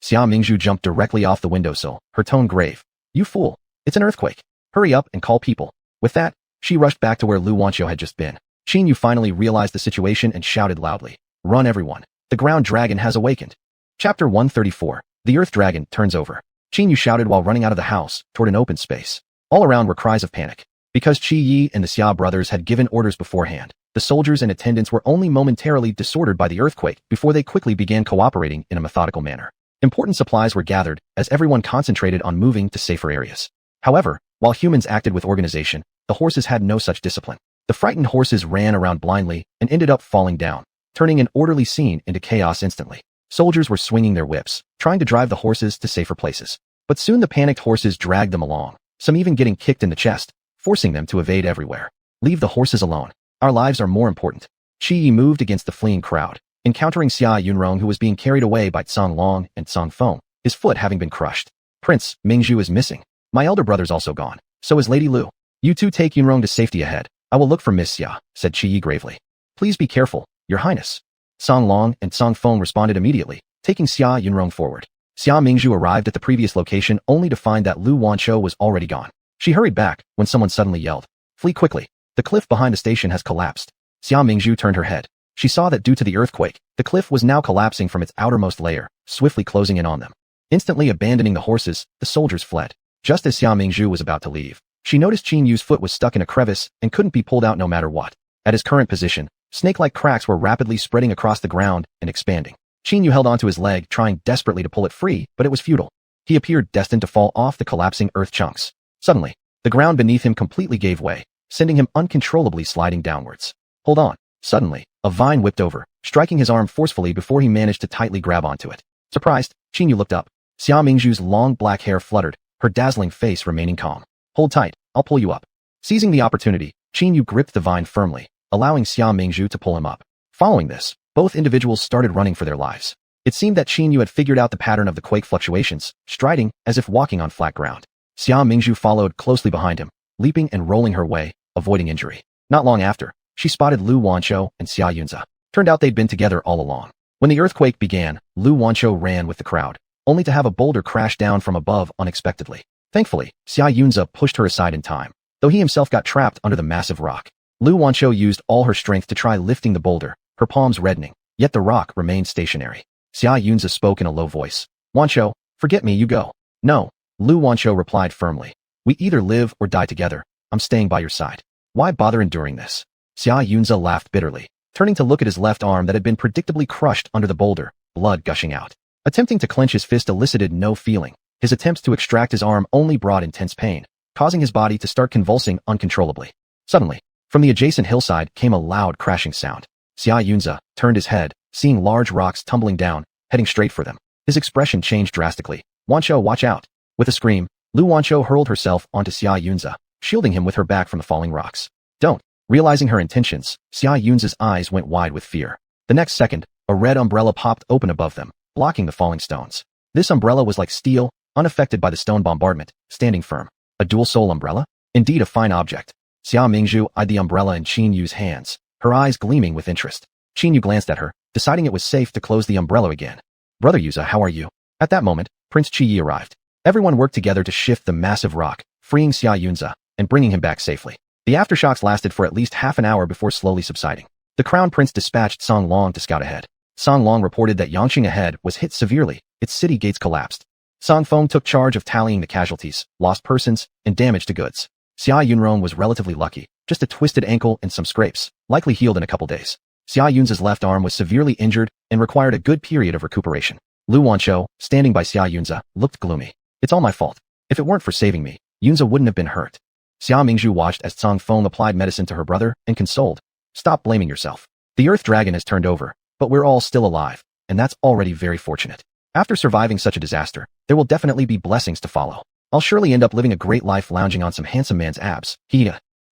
Xia Mingzhu jumped directly off the windowsill, her tone grave. You fool. It's an earthquake. Hurry up and call people. With that, she rushed back to where Lu Wanqiu had just been. Qin Yu finally realized the situation and shouted loudly. Run everyone. The ground dragon has awakened. Chapter 134. The earth dragon turns over. Qin Yu shouted while running out of the house, toward an open space. All around were cries of panic. Because Qi Yi and the Xia brothers had given orders beforehand, the soldiers and attendants were only momentarily disordered by the earthquake before they quickly began cooperating in a methodical manner. Important supplies were gathered as everyone concentrated on moving to safer areas. However, while humans acted with organization, the horses had no such discipline. The frightened horses ran around blindly and ended up falling down, turning an orderly scene into chaos instantly. Soldiers were swinging their whips, trying to drive the horses to safer places. But soon the panicked horses dragged them along, some even getting kicked in the chest, forcing them to evade everywhere. Leave the horses alone. Our lives are more important. Qi Yi moved against the fleeing crowd, encountering Xia Yunrong who was being carried away by Cang Long and Cang Feng, his foot having been crushed. Prince, Mingzhu is missing. My elder brother's also gone. So is Lady Lu. You two take Yunrong to safety ahead. I will look for Miss Xia, said Qi Yi gravely. Please be careful, Your Highness. Cang Long and Cang Feng responded immediately, taking Xia Yunrong forward. Xia Mingzhu arrived at the previous location only to find that Lu Wanqiu was already gone. She hurried back when someone suddenly yelled, Flee quickly. The cliff behind the station has collapsed. Xia Mingzhu turned her head. She saw that due to the earthquake, the cliff was now collapsing from its outermost layer, swiftly closing in on them. Instantly abandoning the horses, the soldiers fled. Just as Xia Mingzhu was about to leave, she noticed Qin Yu's foot was stuck in a crevice and couldn't be pulled out no matter what. At his current position, snake-like cracks were rapidly spreading across the ground and expanding. Qin Yu held onto his leg, trying desperately to pull it free, but it was futile. He appeared destined to fall off the collapsing earth chunks. Suddenly, the ground beneath him completely gave way, sending him uncontrollably sliding downwards. Hold on. Suddenly, a vine whipped over, striking his arm forcefully before he managed to tightly grab onto it. Surprised, Qin Yu looked up. Xia Mingzhu's long black hair fluttered, her dazzling face remaining calm. Hold tight, I'll pull you up. Seizing the opportunity, Qin Yu gripped the vine firmly, allowing Xia Mingzhu to pull him up. Following this, both individuals started running for their lives. It seemed that Qin Yu had figured out the pattern of the quake fluctuations, striding as if walking on flat ground. Xia Mingzhu followed closely behind him, leaping and rolling her way, avoiding injury. Not long after, she spotted Lu Wanqiu and Xia Yunza. Turned out they'd been together all along. When the earthquake began, Lu Wanqiu ran with the crowd, only to have a boulder crash down from above unexpectedly. Thankfully, Xia Yunza pushed her aside in time, though he himself got trapped under the massive rock. Lu Wanqiu used all her strength to try lifting the boulder, her palms reddening, yet the rock remained stationary. Xia Yunza spoke in a low voice. Wanqiu, forget me, you go. No, Lu Wanqiu replied firmly. We either live or die together. I'm staying by your side. Why bother enduring this? Xia Yunza laughed bitterly, turning to look at his left arm that had been predictably crushed under the boulder, blood gushing out. Attempting to clench his fist elicited no feeling. His attempts to extract his arm only brought intense pain, causing his body to start convulsing uncontrollably. Suddenly, from the adjacent hillside came a loud crashing sound. Xia Yunza turned his head, seeing large rocks tumbling down, heading straight for them. His expression changed drastically. Wanqiu, watch out. With a scream, Lu Wanqiu hurled herself onto Xia Yunza, shielding him with her back from the falling rocks. Don't. Realizing her intentions, Xia Yunza's eyes went wide with fear. The next second, a red umbrella popped open above them, blocking the falling stones. This umbrella was like steel, unaffected by the stone bombardment, standing firm. A dual-sole umbrella? Indeed a fine object. Xia Mingzhu eyed the umbrella in Qin Yu's hands, her eyes gleaming with interest. Qin Yu glanced at her, deciding it was safe to close the umbrella again. Brother Yuza, how are you? At that moment, Prince Qi Yi arrived. Everyone worked together to shift the massive rock, freeing Xia Yunza and bringing him back safely. The aftershocks lasted for at least half an hour before slowly subsiding. The crown prince dispatched Song Long to scout ahead. Song Long reported that Yangqing ahead was hit severely, its city gates collapsed. Song Feng took charge of tallying the casualties, lost persons, and damage to goods. Xia Yunrong was relatively lucky, just a twisted ankle and some scrapes, likely healed in a couple days. Xia Yunza's left arm was severely injured and required a good period of recuperation. Lu Wanqiu, standing by Xia Yunza, looked gloomy. It's all my fault. If it weren't for saving me, Yunza wouldn't have been hurt. Xia Mingzhu watched as Song Feng applied medicine to her brother and consoled. Stop blaming yourself. The Earth Dragon has turned over, but we're all still alive, and that's already very fortunate. After surviving such a disaster, there will definitely be blessings to follow. I'll surely end up living a great life lounging on some handsome man's abs.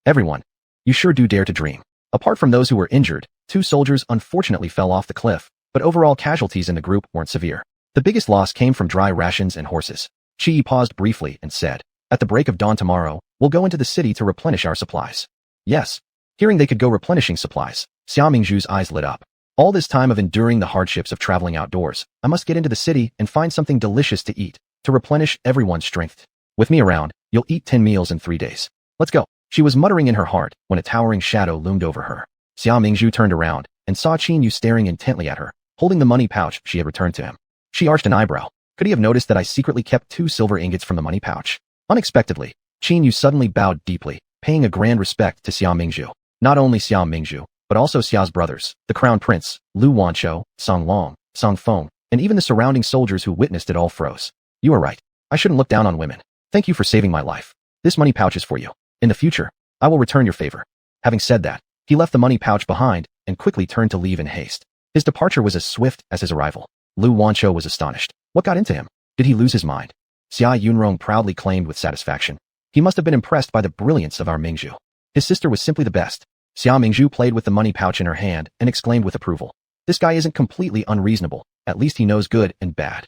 Everyone, you sure do dare to dream. Apart from those who were injured, 2 soldiers unfortunately fell off the cliff, but overall casualties in the group weren't severe. The biggest loss came from dry rations and horses. Qi paused briefly and said, at the break of dawn tomorrow, we'll go into the city to replenish our supplies. Yes. Hearing they could go replenishing supplies, Xia Mingzhu's eyes lit up. All this time of enduring the hardships of traveling outdoors, I must get into the city and find something delicious to eat, to replenish everyone's strength. With me around, you'll eat 10 meals in 3 days. Let's go. She was muttering in her heart when a towering shadow loomed over her. Xia Mingzhu turned around and saw Qin Yu staring intently at her, holding the money pouch she had returned to him. She arched an eyebrow. Could he have noticed that I secretly kept 2 silver ingots from the money pouch? Unexpectedly, Qin Yu suddenly bowed deeply, paying a grand respect to Xia Mingzhu. Not only Xia Mingzhu, but also Xia's brothers, the crown prince, Lu Wanqiu, Song Long, Song Feng, and even the surrounding soldiers who witnessed it all froze. You are right. I shouldn't look down on women. Thank you for saving my life. This money pouch is for you. In the future, I will return your favor. Having said that, he left the money pouch behind and quickly turned to leave in haste. His departure was as swift as his arrival. Lu Wanqiu was astonished. What got into him? Did he lose his mind? Xia Yunrong proudly claimed with satisfaction. He must have been impressed by the brilliance of our Mingzhu. His sister was simply the best. Xia Mingzhu played with the money pouch in her hand and exclaimed with approval. This guy isn't completely unreasonable. At least he knows good and bad.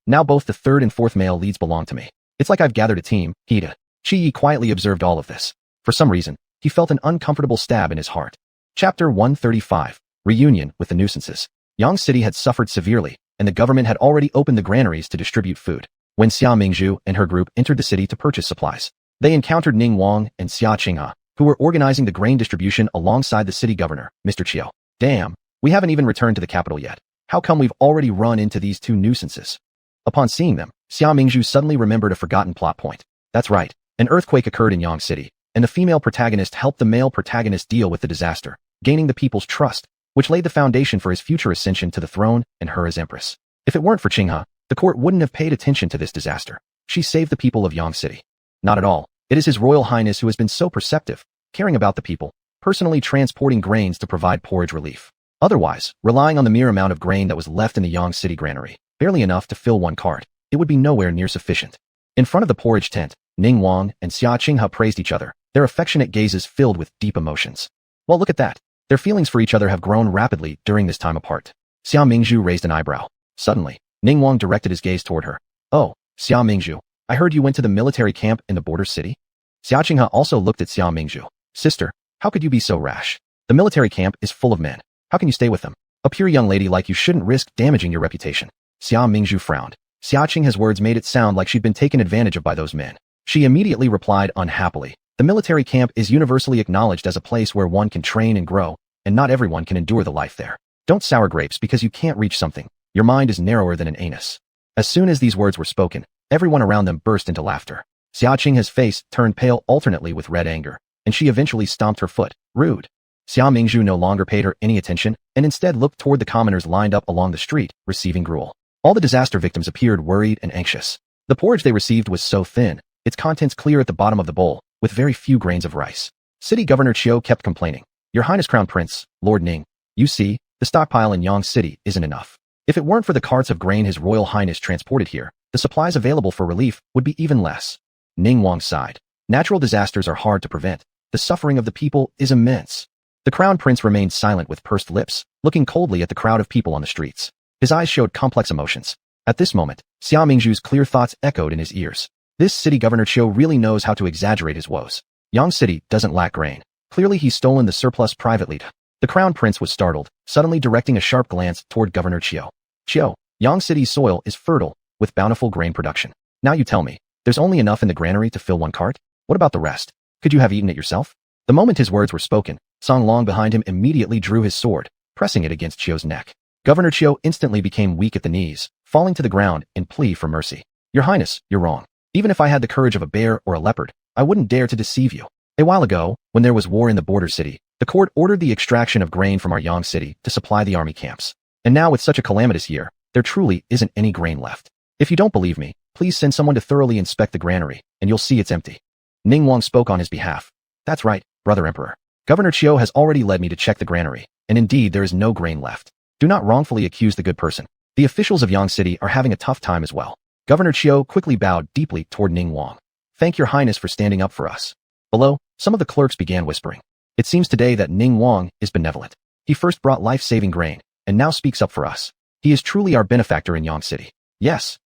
Now both the 3rd and 4th male leads belong to me. It's like I've gathered a team. Qi Yi quietly observed all of this. For some reason, he felt an uncomfortable stab in his heart. Chapter 135. Reunion with the nuisances. Yang City had suffered severely, and the government had already opened the granaries to distribute food. When Xia Mingzhu and her group entered the city to purchase supplies, they encountered Ning Wang and Xia Qinghe, who were organizing the grain distribution alongside the city governor, Mr. Qiu. Damn, we haven't even returned to the capital yet. How come we've already run into these 2 nuisances? Upon seeing them, Xia Mingzhu suddenly remembered a forgotten plot point. That's right, an earthquake occurred in Yang City, and the female protagonist helped the male protagonist deal with the disaster, gaining the people's trust, which laid the foundation for his future ascension to the throne and her as empress. If it weren't for Qinghe, the court wouldn't have paid attention to this disaster. She saved the people of Yang City. Not at all. It is His Royal Highness who has been so perceptive, caring about the people, personally transporting grains to provide porridge relief. Otherwise, relying on the mere amount of grain that was left in the Yang City granary, barely enough to fill 1 cart, it would be nowhere near sufficient. In front of the porridge tent, Ning Wang and Xia Qinghe praised each other, their affectionate gazes filled with deep emotions. Well, look at that. Their feelings for each other have grown rapidly during this time apart. Xia Mingzhu raised an eyebrow. Suddenly, Ning Wang directed his gaze toward her. Oh, Xia Mingzhu, I heard you went to the military camp in the border city? Xia Qinghe also looked at Xia Mingzhu. Sister, how could you be so rash? The military camp is full of men. How can you stay with them? A pure young lady like you shouldn't risk damaging your reputation. Xia Mingzhu frowned. Xia Qinghe's words made it sound like she'd been taken advantage of by those men. She immediately replied unhappily. The military camp is universally acknowledged as a place where one can train and grow, and not everyone can endure the life there. Don't sour grapes because you can't reach something. Your mind is narrower than an anus. As soon as these words were spoken, everyone around them burst into laughter. Xia Qinghe's face turned pale alternately with red anger, and she eventually stomped her foot. Rude. Xia Mingzhu no longer paid her any attention, and instead looked toward the commoners lined up along the street, receiving gruel. All the disaster victims appeared worried and anxious. The porridge they received was so thin, its contents clear at the bottom of the bowl, with very few grains of rice. City Governor Qiu kept complaining. Your Highness Crown Prince, Lord Ning, you see, the stockpile in Yang City isn't enough. If it weren't for the carts of grain His Royal Highness transported here, the supplies available for relief would be even less. Ning Wang sighed. Natural disasters are hard to prevent. The suffering of the people is immense. The Crown Prince remained silent with pursed lips, looking coldly at the crowd of people on the streets. His eyes showed complex emotions. At this moment, Xia Mingzhu's clear thoughts echoed in his ears. This city governor Chiu really knows how to exaggerate his woes. Yang City doesn't lack grain. Clearly he's stolen the surplus privately. The crown prince was startled, suddenly directing a sharp glance toward Governor Chiu. Chiu, Yang City's soil is fertile, with bountiful grain production. Now you tell me, there's only enough in the granary to fill one cart? What about the rest? Could you have eaten it yourself? The moment his words were spoken, Song Long behind him immediately drew his sword, pressing it against Chiu's neck. Governor Chiu instantly became weak at the knees, falling to the ground in plea for mercy. Your Highness, you're wrong. Even if I had the courage of a bear or a leopard, I wouldn't dare to deceive you. A while ago, when there was war in the border city, the court ordered the extraction of grain from our Yang City to supply the army camps. And now with such a calamitous year, there truly isn't any grain left. If you don't believe me, please send someone to thoroughly inspect the granary, and you'll see it's empty. Ning Wang spoke on his behalf. That's right, Brother Emperor. Governor Chiu has already led me to check the granary, and indeed there is no grain left. Do not wrongfully accuse the good person. The officials of Yang City are having a tough time as well. Governor Chiu quickly bowed deeply toward Ning Wang. Thank your Highness for standing up for us. Below, some of the clerks began whispering. It seems today that Ning Wang is benevolent. He first brought life-saving grain, and now speaks up for us. He is truly our benefactor in Yang City. Yes,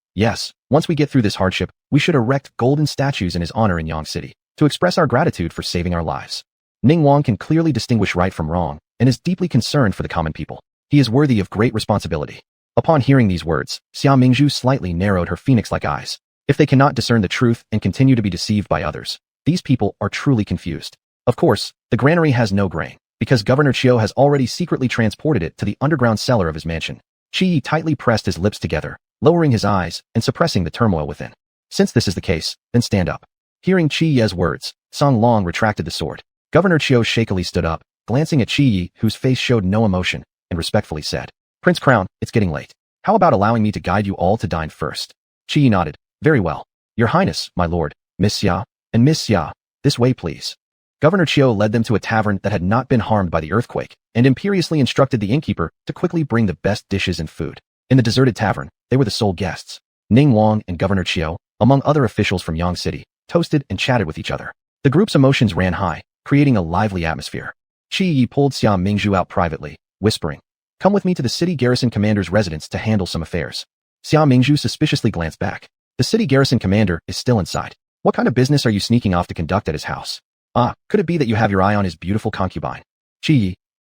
once we get through this hardship, we should erect golden statues in his honor in Yang City, to express our gratitude for saving our lives. Ning Wang can clearly distinguish right from wrong, and is deeply concerned for the common people. He is worthy of great responsibility. Upon hearing these words, Xia Mingzhu slightly narrowed her phoenix-like eyes. If they cannot discern the truth and continue to be deceived by others, these people are truly confused. Of course, the granary has no grain, because Governor Chiu has already secretly transported it to the underground cellar of his mansion. Qi Yi tightly pressed his lips together, lowering his eyes and suppressing the turmoil within. Since this is the case, then stand up. Hearing Qi Ye's words, Song Long retracted the sword. Governor Chiu shakily stood up, glancing at Qi Yi, whose face showed no emotion, and respectfully said, Prince Crown, it's getting late. How about allowing me to guide you all to dine first? Qi Yi nodded. Very well. Your Highness, my lord, Miss Xia, and Miss Xia, this way please. Governor Chiu led them to a tavern that had not been harmed by the earthquake, and imperiously instructed the innkeeper to quickly bring the best dishes and food. In the deserted tavern, they were the sole guests. Ning Wang and Governor Chiu, among other officials from Yang City, toasted and chatted with each other. The group's emotions ran high, creating a lively atmosphere. Qi Yi pulled Xia Mingzhu out privately, whispering, Come with me to the city garrison commander's residence to handle some affairs. Xia Mingzhu suspiciously glanced back. The city garrison commander is still inside. What kind of business are you sneaking off to conduct at his house? Ah, could it be that you have your eye on his beautiful concubine? Qi Yi.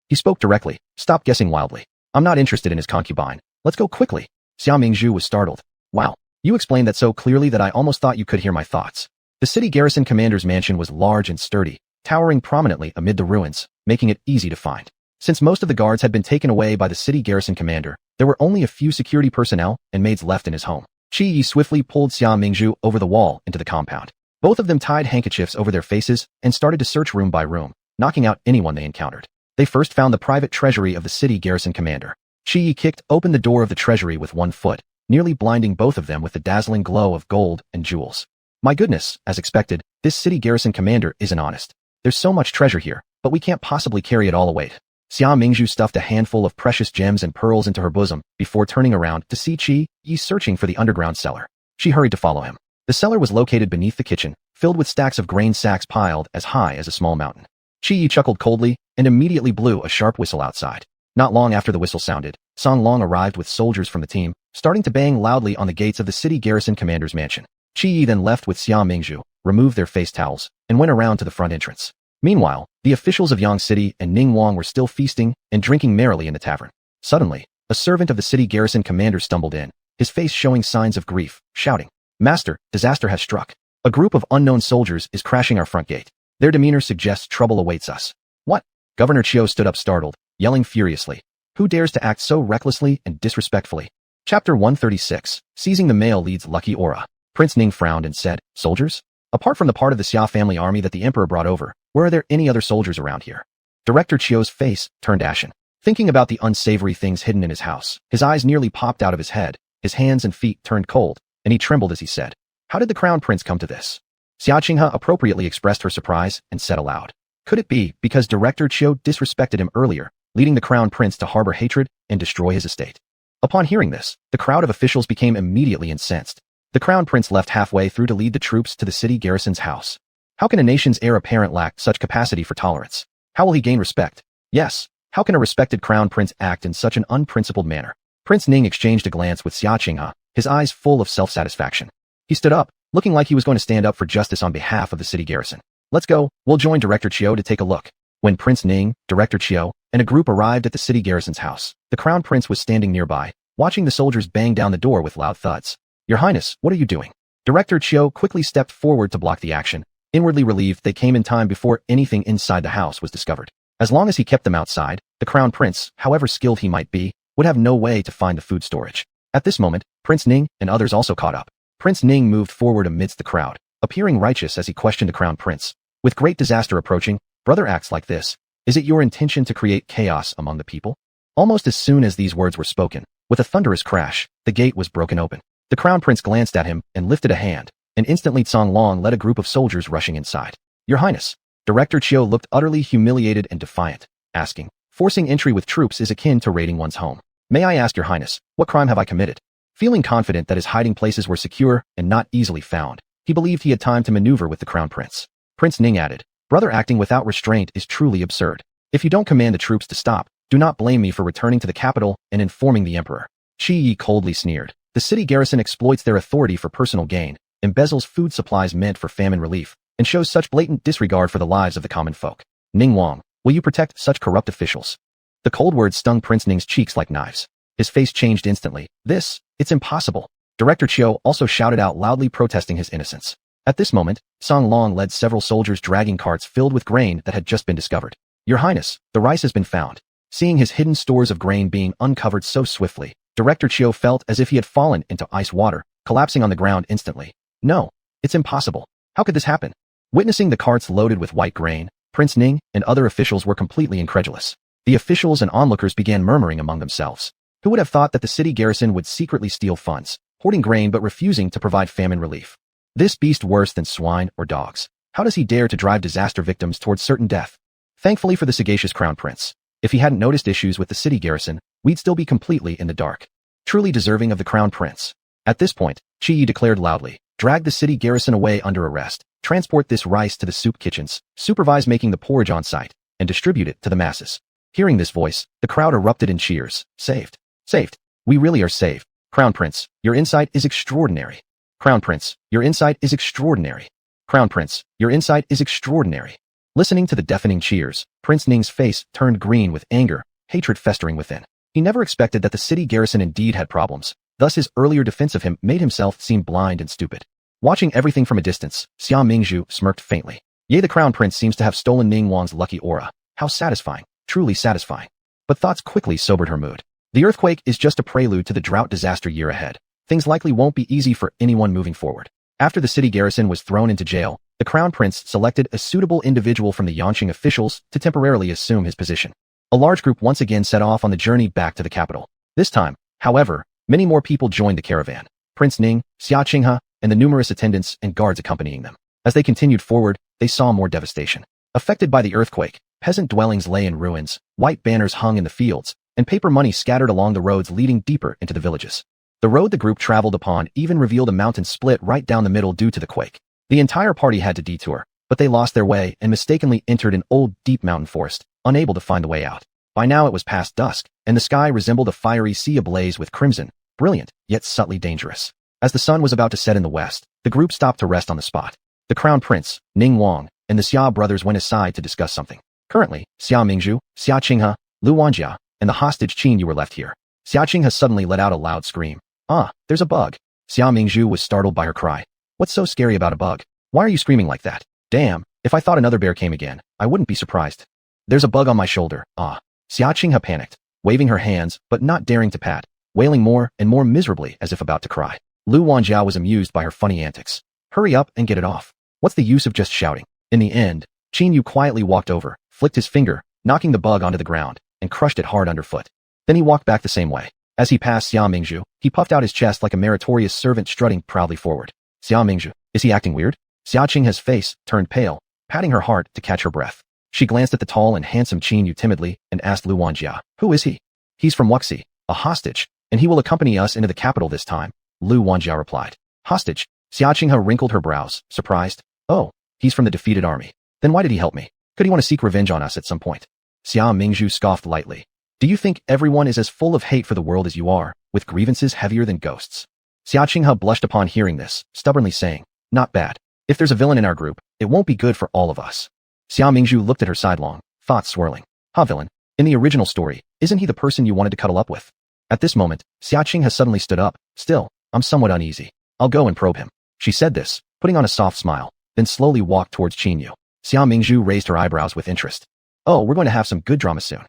He spoke directly. Stop guessing wildly. I'm not interested in his concubine. Let's go quickly. Xia Mingzhu was startled. Wow, you explained that so clearly that I almost thought you could hear my thoughts. The city garrison commander's mansion was large and sturdy, towering prominently amid the ruins, making it easy to find. Since most of the guards had been taken away by the city garrison commander, there were only a few security personnel and maids left in his home. Qi Yi swiftly pulled Xia Mingzhu over the wall into the compound. Both of them tied handkerchiefs over their faces and started to search room by room, knocking out anyone they encountered. They first found the private treasury of the city garrison commander. Qi Yi kicked open the door of the treasury with one foot, nearly blinding both of them with the dazzling glow of gold and jewels. My goodness, as expected, this city garrison commander isn't honest. There's so much treasure here, but we can't possibly carry it all away. Xia Mingzhu stuffed a handful of precious gems and pearls into her bosom before turning around to see Qi Yi searching for the underground cellar. She hurried to follow him. The cellar was located beneath the kitchen, filled with stacks of grain sacks piled as high as a small mountain. Qi Yi chuckled coldly and immediately blew a sharp whistle outside. Not long after the whistle sounded, Song Long arrived with soldiers from the team, starting to bang loudly on the gates of the city garrison commander's mansion. Qi Yi then left with Xia Mingzhu, removed their face towels, and went around to the front entrance. Meanwhile, the officials of Yang City and Ning Wang were still feasting and drinking merrily in the tavern. Suddenly, a servant of the city garrison commander stumbled in, his face showing signs of grief, shouting, Master, disaster has struck. A group of unknown soldiers is crashing our front gate. Their demeanor suggests trouble awaits us. What? Governor Chiu stood up startled, yelling furiously. Who dares to act so recklessly and disrespectfully? Chapter 136, Seizing the Male Lead's Lucky Aura. Prince Ning frowned and said, Soldiers? Apart from the part of the Xia family army that the emperor brought over, where are there any other soldiers around here? Director Chiu's face turned ashen. Thinking about the unsavory things hidden in his house, his eyes nearly popped out of his head, his hands and feet turned cold, and he trembled as he said, How did the crown prince come to this? Xia Qinghe appropriately expressed her surprise and said aloud, Could it be because Director Chiu disrespected him earlier, leading the crown prince to harbor hatred and destroy his estate? Upon hearing this, the crowd of officials became immediately incensed. The crown prince left halfway through to lead the troops to the city garrison's house. How can a nation's heir apparent lack such capacity for tolerance? How will he gain respect? Yes, how can a respected crown prince act in such an unprincipled manner? Prince Ning exchanged a glance with Xia Qinghe, his eyes full of self-satisfaction. He stood up, looking like he was going to stand up for justice on behalf of the city garrison. Let's go, we'll join Director Chiu to take a look. When Prince Ning, Director Chiu, and a group arrived at the city garrison's house, the Crown Prince was standing nearby, watching the soldiers bang down the door with loud thuds. Your Highness, what are you doing? Director Chiu quickly stepped forward to block the action, inwardly relieved they came in time before anything inside the house was discovered. As long as he kept them outside, the Crown Prince, however skilled he might be, would have no way to find the food storage. At this moment, Prince Ning and others also caught up. Prince Ning moved forward amidst the crowd, appearing righteous as he questioned the Crown Prince. With great disaster approaching, brother acts like this. Is it your intention to create chaos among the people? Almost as soon as these words were spoken, with a thunderous crash, the gate was broken open. The Crown Prince glanced at him and lifted a hand, and instantly Cong Long led a group of soldiers rushing inside. Your Highness. Director Chiu looked utterly humiliated and defiant, asking, forcing entry with troops is akin to raiding one's home. May I ask your Highness, what crime have I committed? Feeling confident that his hiding places were secure and not easily found, he believed he had time to maneuver with the Crown Prince. Prince Ning added, brother acting without restraint is truly absurd. If you don't command the troops to stop, do not blame me for returning to the capital and informing the emperor. Qi Yi coldly sneered. The city garrison exploits their authority for personal gain, embezzles food supplies meant for famine relief, and shows such blatant disregard for the lives of the common folk. Ning Wang, will you protect such corrupt officials? The cold words stung Prince Ning's cheeks like knives. His face changed instantly. It's impossible. Director Chiu also shouted out loudly protesting his innocence. At this moment, Cong Long led several soldiers dragging carts filled with grain that had just been discovered. Your Highness, the rice has been found. Seeing his hidden stores of grain being uncovered so swiftly, Director Chiu felt as if he had fallen into ice water, collapsing on the ground instantly. No, it's impossible. How could this happen? Witnessing the carts loaded with white grain, Prince Ning and other officials were completely incredulous. The officials and onlookers began murmuring among themselves. Who would have thought that the city garrison would secretly steal funds, hoarding grain but refusing to provide famine relief? This beast worse than swine or dogs. How does he dare to drive disaster victims towards certain death? Thankfully for the sagacious Crown Prince, if he hadn't noticed issues with the city garrison, we'd still be completely in the dark. Truly deserving of the Crown Prince. At this point, Qi Yi declared loudly, drag the city garrison away under arrest, transport this rice to the soup kitchens, supervise making the porridge on site, and distribute it to the masses. Hearing this voice, the crowd erupted in cheers. Saved. Saved. We really are saved. Crown Prince, your insight is extraordinary. Crown Prince, your insight is extraordinary. Crown Prince, your insight is extraordinary. Listening to the deafening cheers, Prince Ning's face turned green with anger, hatred festering within. He never expected that the city garrison indeed had problems, thus his earlier defense of him made himself seem blind and stupid. Watching everything from a distance, Xia Mingzhu smirked faintly. Yea, the Crown Prince seems to have stolen Ning Wang's lucky aura. How satisfying, truly satisfying. But thoughts quickly sobered her mood. The earthquake is just a prelude to the drought disaster year ahead. Things likely won't be easy for anyone moving forward. After the city garrison was thrown into jail, the Crown Prince selected a suitable individual from the Yanqing officials to temporarily assume his position. A large group once again set off on the journey back to the capital. This time, however, many more people joined the caravan. Prince Ning, Xia Qinghe, and the numerous attendants and guards accompanying them. As they continued forward, they saw more devastation. Affected by the earthquake, peasant dwellings lay in ruins, white banners hung in the fields, and paper money scattered along the roads leading deeper into the villages. The road the group traveled upon even revealed a mountain split right down the middle due to the quake. The entire party had to detour, but they lost their way and mistakenly entered an old, deep mountain forest, unable to find the way out. By now it was past dusk, and the sky resembled a fiery sea ablaze with crimson, brilliant, yet subtly dangerous. As the sun was about to set in the west, the group stopped to rest on the spot. The Crown Prince, Ning Wang, and the Xia brothers went aside to discuss something. Currently, Xia Mingzhu, Xia Qinghe, Lu Wanjia, and the hostage Qin Yu were left here. Xia Qinghe suddenly let out a loud scream. Ah, there's a bug. Xia Mingzhu was startled by her cry. What's so scary about a bug? Why are you screaming like that? Damn, if I thought another bear came again, I wouldn't be surprised. There's a bug on my shoulder, ah. Xia Qinghe panicked, waving her hands but not daring to pat, wailing more and more miserably as if about to cry. Lu Wanjiao was amused by her funny antics. Hurry up and get it off. What's the use of just shouting? In the end, Qin Yu quietly walked over, flicked his finger, knocking the bug onto the ground, and crushed it hard underfoot. Then he walked back the same way. As he passed Xia Mingzhu, he puffed out his chest like a meritorious servant strutting proudly forward. Xia Mingzhu, is he acting weird? Xia Qinghe's face turned pale, patting her heart to catch her breath. She glanced at the tall and handsome Qin Yu timidly and asked Lu Wanjia, who is he? He's from Wuxi, a hostage, and he will accompany us into the capital this time, Lu Wanjia replied. Hostage? Xia Qinghe wrinkled her brows, surprised. Oh, he's from the defeated army. Then why did he help me? Could he want to seek revenge on us at some point? Xia Mingzhu scoffed lightly. Do you think everyone is as full of hate for the world as you are, with grievances heavier than ghosts? Xia Qinghe blushed upon hearing this, stubbornly saying, not bad. If there's a villain in our group, it won't be good for all of us. Xia Mingzhu looked at her sidelong, thoughts swirling. Villain. In the original story, isn't he the person you wanted to cuddle up with? At this moment, Xia Qinghe suddenly stood up. Still, I'm somewhat uneasy. I'll go and probe him. She said this, putting on a soft smile, then slowly walked towards Qinyu. Xia Mingzhu raised her eyebrows with interest. Oh, we're going to have some good drama soon.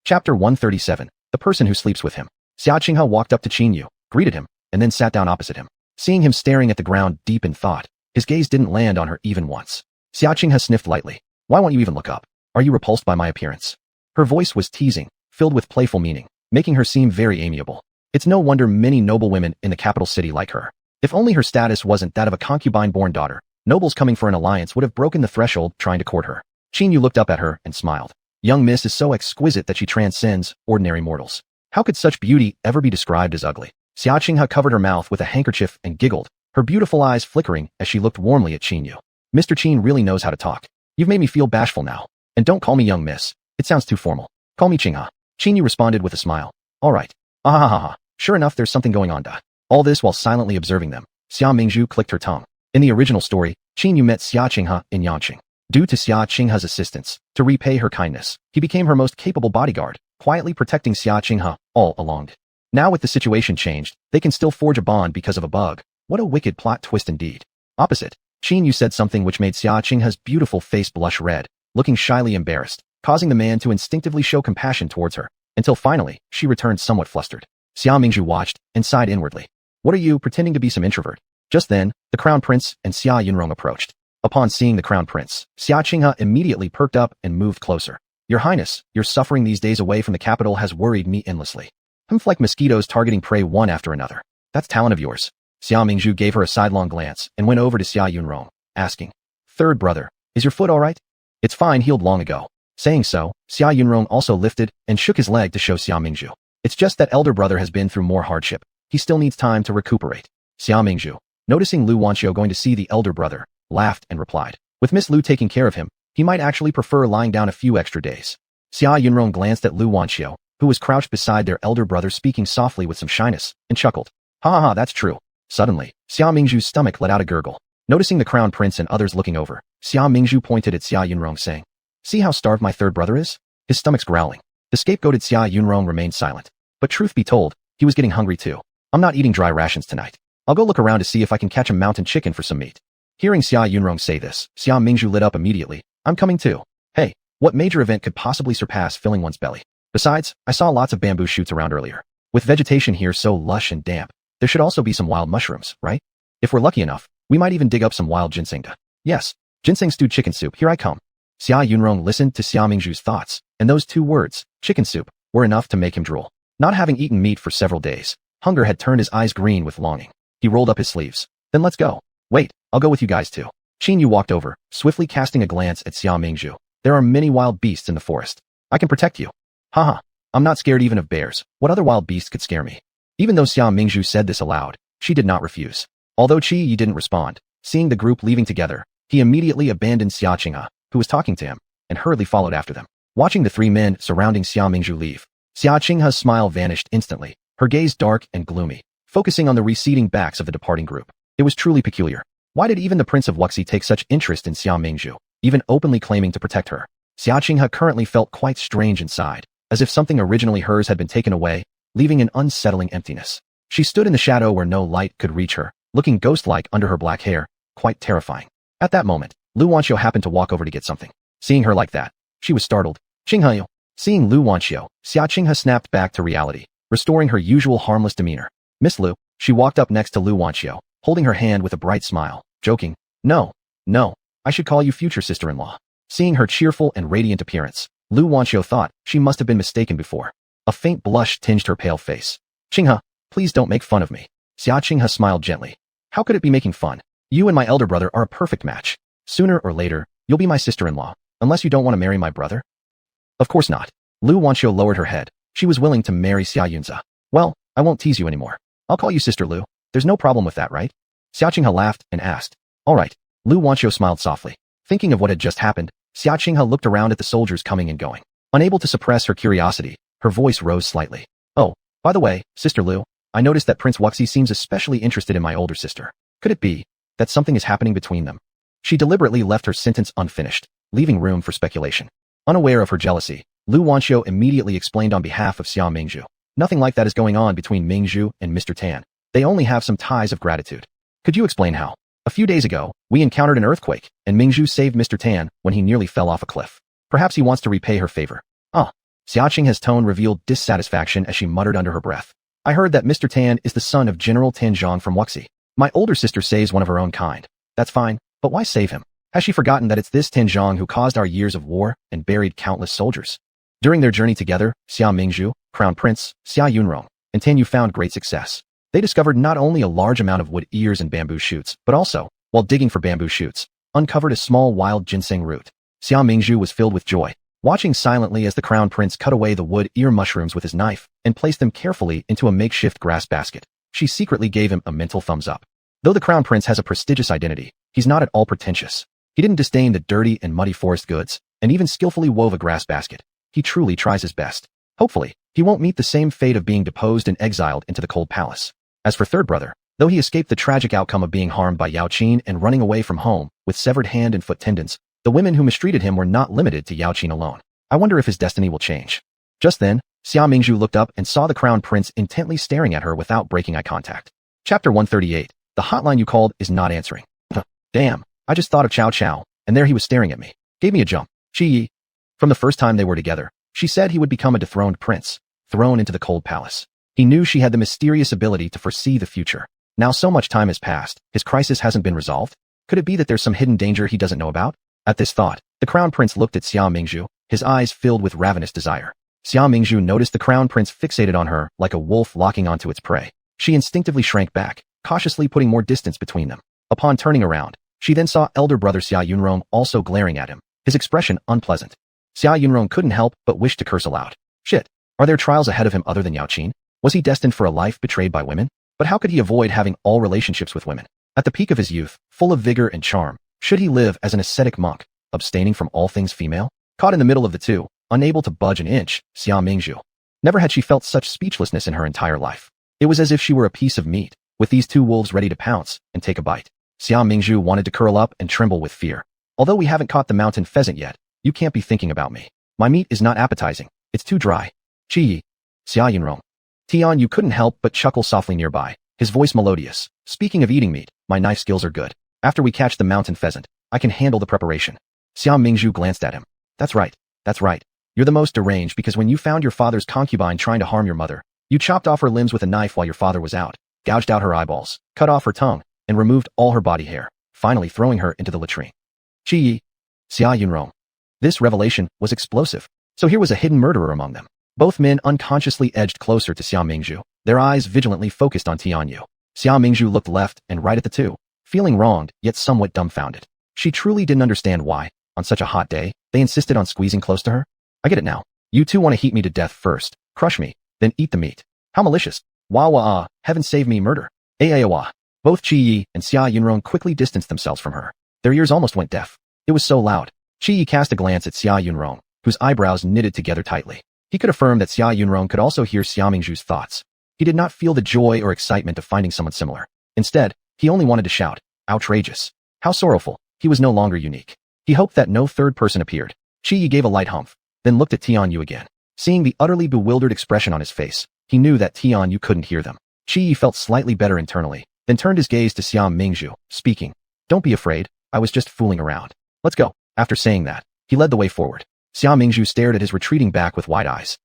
Chapter 137, The Person Who Sleeps With Him. Xia Qinghe walked up to Qinyu, greeted him, and then sat down opposite him. Seeing him staring at the ground deep in thought, his gaze didn't land on her even once. Xia Qinghe sniffed lightly. Why won't you even look up? Are you repulsed by my appearance? Her voice was teasing, filled with playful meaning, making her seem very amiable. It's no wonder many noble women in the capital city like her. If only her status wasn't that of a concubine-born daughter, nobles coming for an alliance would have broken the threshold trying to court her. Qinyu looked up at her and smiled. Young miss is so exquisite that she transcends ordinary mortals. How could such beauty ever be described as ugly? Xia Qinghe covered her mouth with a handkerchief and giggled, her beautiful eyes flickering as she looked warmly at Qinyu. Mr. Qin really knows how to talk. You've made me feel bashful now. And don't call me young miss. It sounds too formal. Call me Qinghe. Qinyu responded with a smile. All right. Ah. Sure enough, there's something going on. All this while silently observing them. Xia Mingzhu clicked her tongue. In the original story, Qinyu met Xia Qinghe in Yanqing. Due to Xia Qinghe's assistance, to repay her kindness, he became her most capable bodyguard, quietly protecting Xia Qinghe all along. Now with the situation changed, they can still forge a bond because of a bug. What a wicked plot twist indeed. Opposite, Qinyu said something which made Xia Qinghe's beautiful face blush red, looking shyly embarrassed, causing the man to instinctively show compassion towards her, until finally, she returned somewhat flustered. Xia Mingzhu watched and sighed inwardly. What are you, pretending to be some introvert? Just then, the crown prince and Xia Yunrong approached. Upon seeing the crown prince, Xia Qinghe immediately perked up and moved closer. Your Highness, your suffering these days away from the capital has worried me endlessly. Like mosquitoes targeting prey one after another. That's talent of yours. Xia Mingzhu gave her a sidelong glance and went over to Xia Yunrong, asking, Third brother, is your foot all right? It's fine, healed long ago. Saying so, Xia Yunrong also lifted and shook his leg to show Xia Mingzhu. It's just that elder brother has been through more hardship. He still needs time to recuperate. Xia Mingzhu, noticing Lu Wanxiu going to see the elder brother, laughed and replied, with Miss Lu taking care of him, he might actually prefer lying down a few extra days. Xia Yunrong glanced at Lu Wanxiu, who was crouched beside their elder brother speaking softly with some shyness, and chuckled. Ha, that's true. Suddenly, Xia Mingzhu's stomach let out a gurgle. Noticing the crown prince and others looking over, Xia Mingzhu pointed at Xia Yunrong saying, See how starved my third brother is? His stomach's growling. The scapegoated Xia Yunrong remained silent. But truth be told, he was getting hungry too. I'm not eating dry rations tonight. I'll go look around to see if I can catch a mountain chicken for some meat. Hearing Xia Yunrong say this, Xia Mingzhu lit up immediately. I'm coming too. Hey, what major event could possibly surpass filling one's belly? Besides, I saw lots of bamboo shoots around earlier. With vegetation here so lush and damp, there should also be some wild mushrooms, right? If we're lucky enough, we might even dig up some wild ginseng. Yes, ginseng stewed chicken soup, here I come. Xia Yunrong listened to Xia Mingzhu's thoughts, and those two words, chicken soup, were enough to make him drool. Not having eaten meat for several days, hunger had turned his eyes green with longing. He rolled up his sleeves. Then let's go. Wait, I'll go with you guys too. Qinyu walked over, swiftly casting a glance at Xia Mingzhu. There are many wild beasts in the forest. I can protect you. Haha, I'm not scared even of bears. What other wild beast could scare me? Even though Xia Mingzhu said this aloud, she did not refuse. Although Qi didn't respond, seeing the group leaving together, he immediately abandoned Xia Qinghe, who was talking to him, and hurriedly followed after them. Watching the three men surrounding Xia Mingzhu leave, Xia Qinghe's smile vanished instantly, her gaze dark and gloomy, focusing on the receding backs of the departing group. It was truly peculiar. Why did even the Prince of Wuxi take such interest in Xia Mingzhu, even openly claiming to protect her? Xia Qinghe currently felt quite strange inside, as if something originally hers had been taken away, leaving an unsettling emptiness. She stood in the shadow where no light could reach her, looking ghost-like under her black hair, quite terrifying. At that moment, Lu Wanxiu happened to walk over to get something. Seeing her like that, she was startled. Qinghe. Seeing Lu Wanxiu, Xia Qinghe snapped back to reality, restoring her usual harmless demeanor. Miss Lu, she walked up next to Lu Wanxiu, holding her hand with a bright smile, joking. No, I should call you future sister-in-law. Seeing her cheerful and radiant appearance, Lu Wanxiu thought she must have been mistaken before. A faint blush tinged her pale face. Qinghe, please don't make fun of me. Xia Qinghe smiled gently. How could it be making fun? You and my elder brother are a perfect match. Sooner or later, you'll be my sister-in-law, unless you don't want to marry my brother? Of course not. Lu Wanxiu lowered her head. She was willing to marry Xia Yunza. Well, I won't tease you anymore. I'll call you Sister Lu. There's no problem with that, right? Xia Qinghe laughed and asked. All right. Lu Wanxiu smiled softly. Thinking of what had just happened, Xia Qinghe looked around at the soldiers coming and going. Unable to suppress her curiosity, Her voice rose slightly. Oh, by the way, Sister Lu, I noticed that Prince Wuxi seems especially interested in my older sister. Could it be that something is happening between them? She deliberately left her sentence unfinished, leaving room for speculation. Unaware of her jealousy, Lu Wanxiu immediately explained on behalf of Xia Mingzhu. Nothing like that is going on between Mingzhu and Mr. Tan. They only have some ties of gratitude. Could you explain how? A few days ago, we encountered an earthquake, and Mingzhu saved Mr. Tan when he nearly fell off a cliff. Perhaps he wants to repay her favor. Xiaqing's tone revealed dissatisfaction as she muttered under her breath. I heard that Mr. Tan is the son of General Tanzhong from Wuxi. My older sister saves one of her own kind. That's fine, but why save him? Has she forgotten that it's this Tanzhong who caused our years of war and buried countless soldiers? During their journey together, Xia Mingzhu, Crown Prince, Xia Yunrong, and Tan Yu found great success. They discovered not only a large amount of wood ears and bamboo shoots, but also, while digging for bamboo shoots, uncovered a small wild ginseng root. Xia Mingzhu was filled with joy, watching silently as the Crown Prince cut away the wood ear mushrooms with his knife and placed them carefully into a makeshift grass basket. She secretly gave him a mental thumbs up. Though the Crown Prince has a prestigious identity, he's not at all pretentious. He didn't disdain the dirty and muddy forest goods, and even skillfully wove a grass basket. He truly tries his best. Hopefully, he won't meet the same fate of being deposed and exiled into the cold palace. As for third brother, though he escaped the tragic outcome of being harmed by Yao Qin and running away from home with severed hand and foot tendons, the women who mistreated him were not limited to Yao Qin alone. I wonder if his destiny will change. Just then, Xia Mingzhu looked up and saw the Crown Prince intently staring at her without breaking eye contact. Chapter 138. The hotline you called is not answering. Damn, I just thought of Chow Chow, and there he was staring at me. Gave me a jump. Chi Yi. From the first time they were together, she said he would become a dethroned prince, thrown into the cold palace. He knew she had the mysterious ability to foresee the future. Now so much time has passed, his crisis hasn't been resolved? Could it be that there's some hidden danger he doesn't know about? At this thought, the Crown Prince looked at Xia Mingzhu, his eyes filled with ravenous desire. Xia Mingzhu noticed the Crown Prince fixated on her like a wolf locking onto its prey. She instinctively shrank back, cautiously putting more distance between them. Upon turning around, she then saw elder brother Xia Yunrong also glaring at him, his expression unpleasant. Xia Yunrong couldn't help but wish to curse aloud. Shit, are there trials ahead of him other than Yao Qin? Was he destined for a life betrayed by women? But how could he avoid having all relationships with women? At the peak of his youth, full of vigor and charm, should he live as an ascetic monk, abstaining from all things female? Caught in the middle of the two, unable to budge an inch, Xia Mingzhu. Never had she felt such speechlessness in her entire life. It was as if she were a piece of meat, with these two wolves ready to pounce and take a bite. Xia Mingzhu wanted to curl up and tremble with fear. Although we haven't caught the mountain pheasant yet, you can't be thinking about me. My meat is not appetizing. It's too dry. Chi Yi. Xia Yunrong. Tian Yu couldn't help but chuckle softly nearby, his voice melodious. Speaking of eating meat, my knife skills are good. After we catch the mountain pheasant, I can handle the preparation. Xia Mingzhu glanced at him. That's right. That's right. You're the most deranged because when you found your father's concubine trying to harm your mother, you chopped off her limbs with a knife while your father was out, gouged out her eyeballs, cut off her tongue, and removed all her body hair, finally throwing her into the latrine. Chi Yi. Xia Yunrong. This revelation was explosive. So here was a hidden murderer among them. Both men unconsciously edged closer to Xia Mingzhu, their eyes vigilantly focused on Tian Yu. Xia Mingzhu looked left and right at the two, feeling wronged yet somewhat dumbfounded. She truly didn't understand why, on such a hot day, they insisted on squeezing close to her. I get it now. You two want to heat me to death first, crush me, then eat the meat. How malicious. Wah wah ah, heaven save me murder. Wah. Both Chi Yi and Xia Yunrong quickly distanced themselves from her. Their ears almost went deaf. It was so loud. Chi Yi cast a glance at Xia Yunrong, whose eyebrows knitted together tightly. He could affirm that Xia Yunrong could also hear Xia Mingzhu's thoughts. He did not feel the joy or excitement of finding someone similar. Instead, he only wanted to shout, outrageous. How sorrowful. He was no longer unique. He hoped that no third person appeared. Chi Yi gave a light humph, then looked at Tian Yu again. Seeing the utterly bewildered expression on his face, he knew that Tian Yu couldn't hear them. Chi Yi felt slightly better internally, then turned his gaze to Xia Mingzhu, speaking. Don't be afraid, I was just fooling around. Let's go. After saying that, he led the way forward. Xia Mingzhu stared at his retreating back with wide eyes.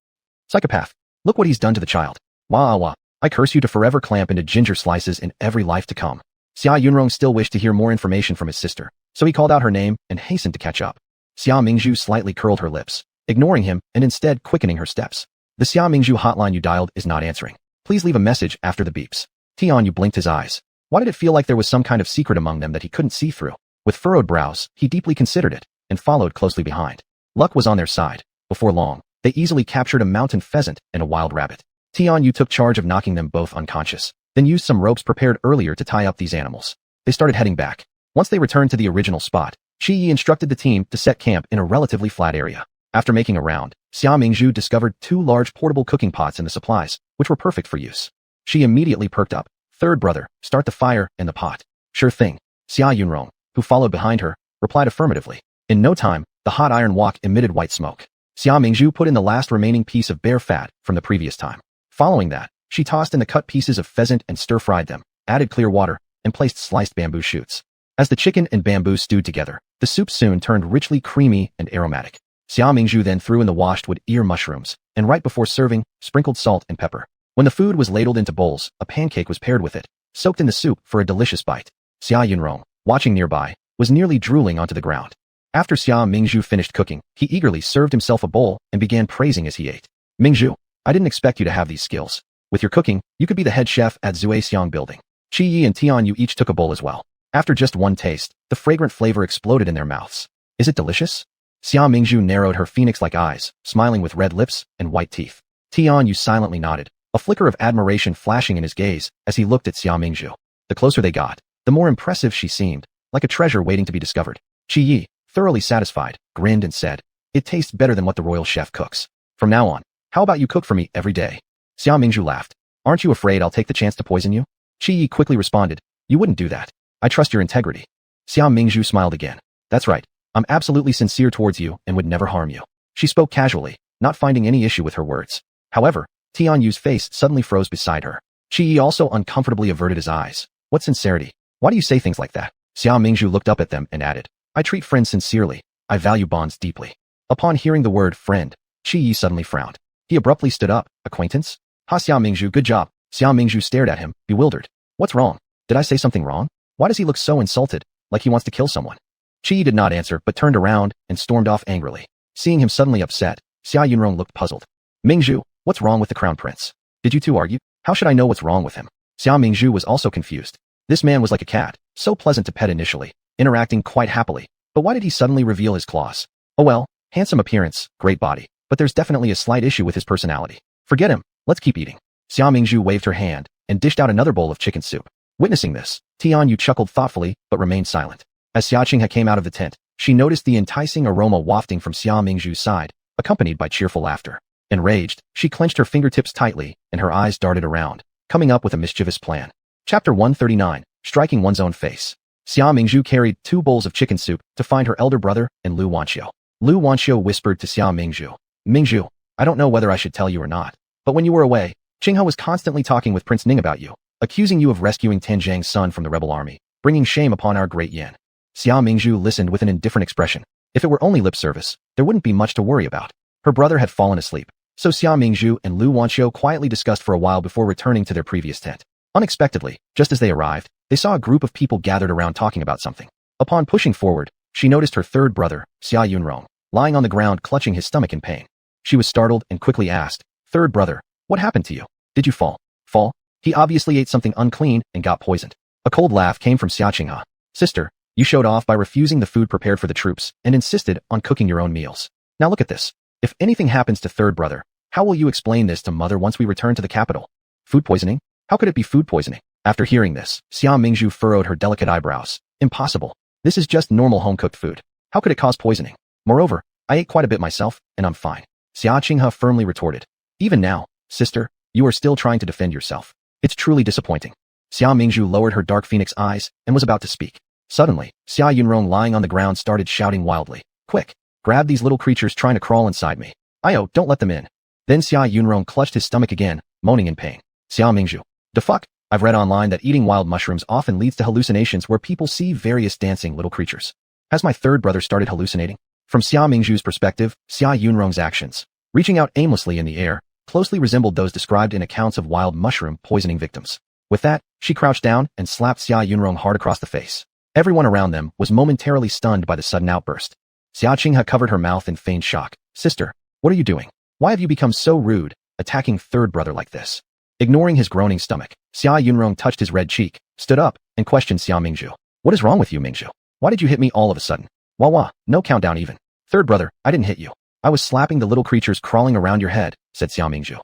Psychopath. Look what he's done to the child. Wah wah. I curse you to forever clamp into ginger slices in every life to come. Xia Yunrong still wished to hear more information from his sister, so he called out her name and hastened to catch up. Xia Mingzhu slightly curled her lips, ignoring him and instead quickening her steps. The Xia Mingzhu hotline you dialed is not answering. Please leave a message after the beeps. Tian Yu blinked his eyes. Why did it feel like there was some kind of secret among them that he couldn't see through? With furrowed brows, he deeply considered it, and followed closely behind. Luck was on their side. Before long, they easily captured a mountain pheasant and a wild rabbit. Tian Yu took charge of knocking them both unconscious, then used some ropes prepared earlier to tie up these animals. They started heading back. Once they returned to the original spot, Chi Yi instructed the team to set camp in a relatively flat area. After making a round, Xia Mingzhu discovered 2 large portable cooking pots in the supplies, which were perfect for use. She immediately perked up. Third brother, start the fire in the pot. Sure thing. Xia Yunrong, who followed behind her, replied affirmatively. In no time, the hot iron wok emitted white smoke. Xia Mingzhu put in the last remaining piece of bear fat from the previous time. Following that, she tossed in the cut pieces of pheasant and stir-fried them, added clear water, and placed sliced bamboo shoots. As the chicken and bamboo stewed together, the soup soon turned richly creamy and aromatic. Xia Mingzhu then threw in the washed wood ear mushrooms, and right before serving, sprinkled salt and pepper. When the food was ladled into bowls, a pancake was paired with it, soaked in the soup for a delicious bite. Xia Yunrong, watching nearby, was nearly drooling onto the ground. After Xia Mingzhu finished cooking, he eagerly served himself a bowl and began praising as he ate. Mingzhu, I didn't expect you to have these skills. With your cooking, you could be the head chef at Zuexiang Building. Qi Yi and Tian Yu each took a bowl as well. After just one taste, the fragrant flavor exploded in their mouths. Is it delicious? Xia Mingzhu narrowed her phoenix-like eyes, smiling with red lips and white teeth. Tian Yu silently nodded, a flicker of admiration flashing in his gaze as he looked at Xia Mingzhu. The closer they got, the more impressive she seemed, like a treasure waiting to be discovered. Qi Yi, thoroughly satisfied, grinned and said, "It tastes better than what the royal chef cooks. From now on, how about you cook for me every day?" Xia Mingzhu laughed. "Aren't you afraid I'll take the chance to poison you?" Qi Yi quickly responded, "You wouldn't do that. I trust your integrity." Xia Mingzhu smiled again. "That's right. I'm absolutely sincere towards you and would never harm you." She spoke casually, not finding any issue with her words. However, Tian Yu's face suddenly froze beside her. Qi Yi also uncomfortably averted his eyes. "What sincerity? Why do you say things like that?" Xia Mingzhu looked up at them and added, "I treat friends sincerely. I value bonds deeply." Upon hearing the word friend, Qi Yi suddenly frowned. He abruptly stood up. "Acquaintance?" "Ha, Xia Mingzhu, good job." Xia Mingzhu stared at him, bewildered. "What's wrong? Did I say something wrong? Why does he look so insulted, like he wants to kill someone?" Qi Yi did not answer but turned around and stormed off angrily. Seeing him suddenly upset, Xia Yunrong looked puzzled. "Mingzhu, what's wrong with the crown prince? Did you two argue? How should I know what's wrong with him?" Xia Mingzhu was also confused. This man was like a cat, so pleasant to pet initially, interacting quite happily. But why did he suddenly reveal his claws? Oh well, handsome appearance, great body, but there's definitely a slight issue with his personality. Forget him, let's keep eating. Xia Mingzhu waved her hand and dished out another bowl of chicken soup. Witnessing this, Tian Yu chuckled thoughtfully but remained silent. As Xia Qinghe came out of the tent, she noticed the enticing aroma wafting from Xia Mingzhu's side, accompanied by cheerful laughter. Enraged, she clenched her fingertips tightly and her eyes darted around, coming up with a mischievous plan. Chapter 139, Striking One's Own Face. Xia Mingzhu carried 2 bowls of chicken soup to find her elder brother and Lu Wanxiu. Lu Wanxiu whispered to Xia Mingzhu, "Mingzhu, I don't know whether I should tell you or not, but when you were away, Qinghe was constantly talking with Prince Ning about you, accusing you of rescuing Tanzhang's son from the rebel army, bringing shame upon our great Yan." Xia Mingzhu listened with an indifferent expression. If it were only lip service, there wouldn't be much to worry about. Her brother had fallen asleep, so Xia Mingzhu and Lu Wanxiu quietly discussed for a while before returning to their previous tent. Unexpectedly, just as they arrived, they saw a group of people gathered around talking about something. Upon pushing forward, she noticed her third brother, Xia Yunrong, lying on the ground clutching his stomach in pain. She was startled and quickly asked, "Third brother, what happened to you? Did you fall?" "Fall? He obviously ate something unclean and got poisoned." A cold laugh came from Xia Qinghe. "Sister, you showed off by refusing the food prepared for the troops and insisted on cooking your own meals. Now look at this. If anything happens to third brother, how will you explain this to mother once we return to the capital? Food poisoning? How could it be food poisoning?" After hearing this, Xia Mingzhu furrowed her delicate eyebrows. "Impossible. This is just normal home-cooked food. How could it cause poisoning? Moreover, I ate quite a bit myself, and I'm fine." Xia Qinghe firmly retorted. "Even now, sister, you are still trying to defend yourself. It's truly disappointing." Xia Mingzhu lowered her dark phoenix eyes and was about to speak. Suddenly, Xia Yunrong lying on the ground started shouting wildly, "Quick, grab these little creatures trying to crawl inside me. Ayo, don't let them in." Then Xia Yunrong clutched his stomach again, moaning in pain. Xia Mingzhu, "The fuck? I've read online that eating wild mushrooms often leads to hallucinations where people see various dancing little creatures. Has my third brother started hallucinating?" From Xia Mingzhu's perspective, Xia Yunrong's actions, reaching out aimlessly in the air, closely resembled those described in accounts of wild mushroom poisoning victims. With that, she crouched down and slapped Xia Yunrong hard across the face. Everyone around them was momentarily stunned by the sudden outburst. Xia Qinghe covered her mouth in feigned shock. "Sister, what are you doing? Why have you become so rude, attacking third brother like this?" Ignoring his groaning stomach, Xia Yunrong touched his red cheek, stood up, and questioned Xia Mingzhu. "What is wrong with you, Mingzhu? Why did you hit me all of a sudden?" "Wah, no countdown even. Third brother, I didn't hit you. I was slapping the little creatures crawling around your head," said Xia Mingzhu.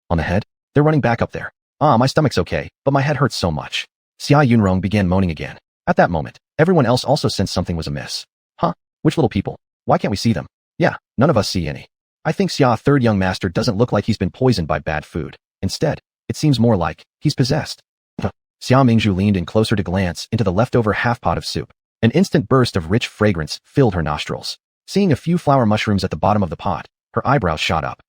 On the head? They're running back up there. "Ah, my stomach's okay, but my head hurts so much." Xia Yunrong began moaning again. At that moment, everyone else also sensed something was amiss. "Huh? Which little people? Why can't we see them?" Yeah, none of us see any. I think Xia third young master doesn't look like he's been poisoned by bad food. Instead, it seems more like he's possessed. Xia Mingzhu leaned in closer to glance into the leftover half-pot of soup. An instant burst of rich fragrance filled her nostrils. Seeing a few flower mushrooms at the bottom of the pot, her eyebrows shot up.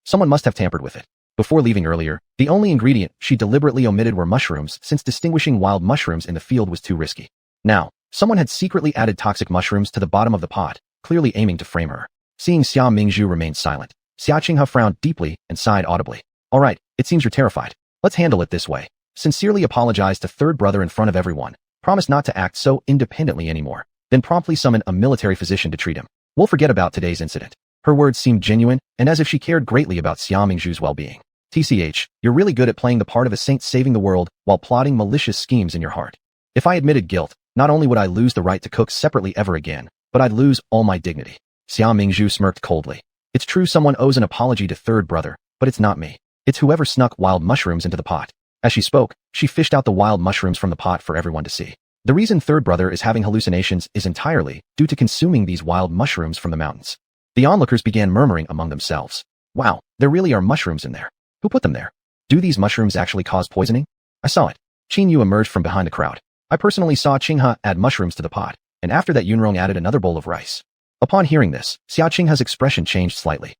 Someone must have tampered with it. Before leaving earlier, the only ingredient she deliberately omitted were mushrooms since distinguishing wild mushrooms in the field was too risky. Now, someone had secretly added toxic mushrooms to the bottom of the pot, clearly aiming to frame her. Seeing Xia Mingzhu remain silent, Xia Qinghe frowned deeply and sighed audibly. All right, it seems you're terrified. Let's handle it this way. Sincerely apologize to third brother in front of everyone. Promise not to act so independently anymore. Then promptly summon a military physician to treat him. We'll forget about today's incident. Her words seemed genuine and as if she cared greatly about Xia Mingzhu's well-being. TCH, you're really good at playing the part of a saint saving the world while plotting malicious schemes in your heart. If I admitted guilt, not only would I lose the right to cook separately ever again, but I'd lose all my dignity. Xia Mingzhu smirked coldly. It's true someone owes an apology to third brother, but it's not me. It's whoever snuck wild mushrooms into the pot. As she spoke, she fished out the wild mushrooms from the pot for everyone to see. The reason third brother is having hallucinations is entirely due to consuming these wild mushrooms from the mountains. The onlookers began murmuring among themselves. Wow, there really are mushrooms in there. Who put them there? Do these mushrooms actually cause poisoning? I saw it. Qin Yu emerged from behind the crowd. I personally saw Qinghe add mushrooms to the pot, and after that Yunrong added another bowl of rice. Upon hearing this, Xia Qinghe's expression changed slightly.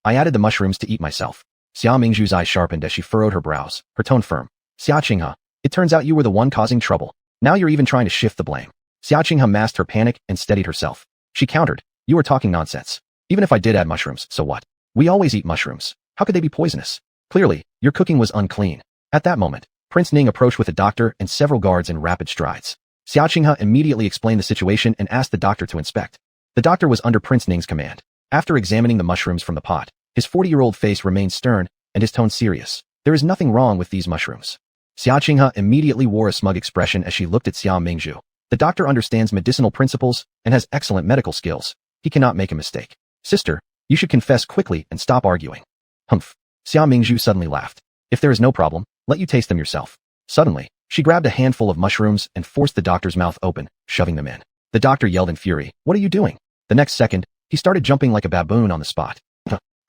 I added the mushrooms to eat myself. Xia Mingzhu's eyes sharpened as she furrowed her brows, her tone firm. Xia Qinghe, it turns out you were the one causing trouble. Now you're even trying to shift the blame. Xia Qinghe masked her panic and steadied herself. She countered, you are talking nonsense. Even if I did add mushrooms, so what? We always eat mushrooms. How could they be poisonous? Clearly, your cooking was unclean. At that moment, Prince Ning approached with a doctor and several guards in rapid strides. Xia Qinghe immediately explained the situation and asked the doctor to inspect. The doctor was under Prince Ning's command. After examining the mushrooms from the pot, his 40-year-old face remained stern and his tone serious. There is nothing wrong with these mushrooms. Xia Qinghe immediately wore a smug expression as she looked at Xia Mingzhu. The doctor understands medicinal principles and has excellent medical skills. He cannot make a mistake. Sister, you should confess quickly and stop arguing. Humph. Xia Mingzhu suddenly laughed. If there is no problem, let you taste them yourself. Suddenly, she grabbed a handful of mushrooms and forced the doctor's mouth open, shoving them in. The doctor yelled in fury, what are you doing? The next second, he started jumping like a baboon on the spot.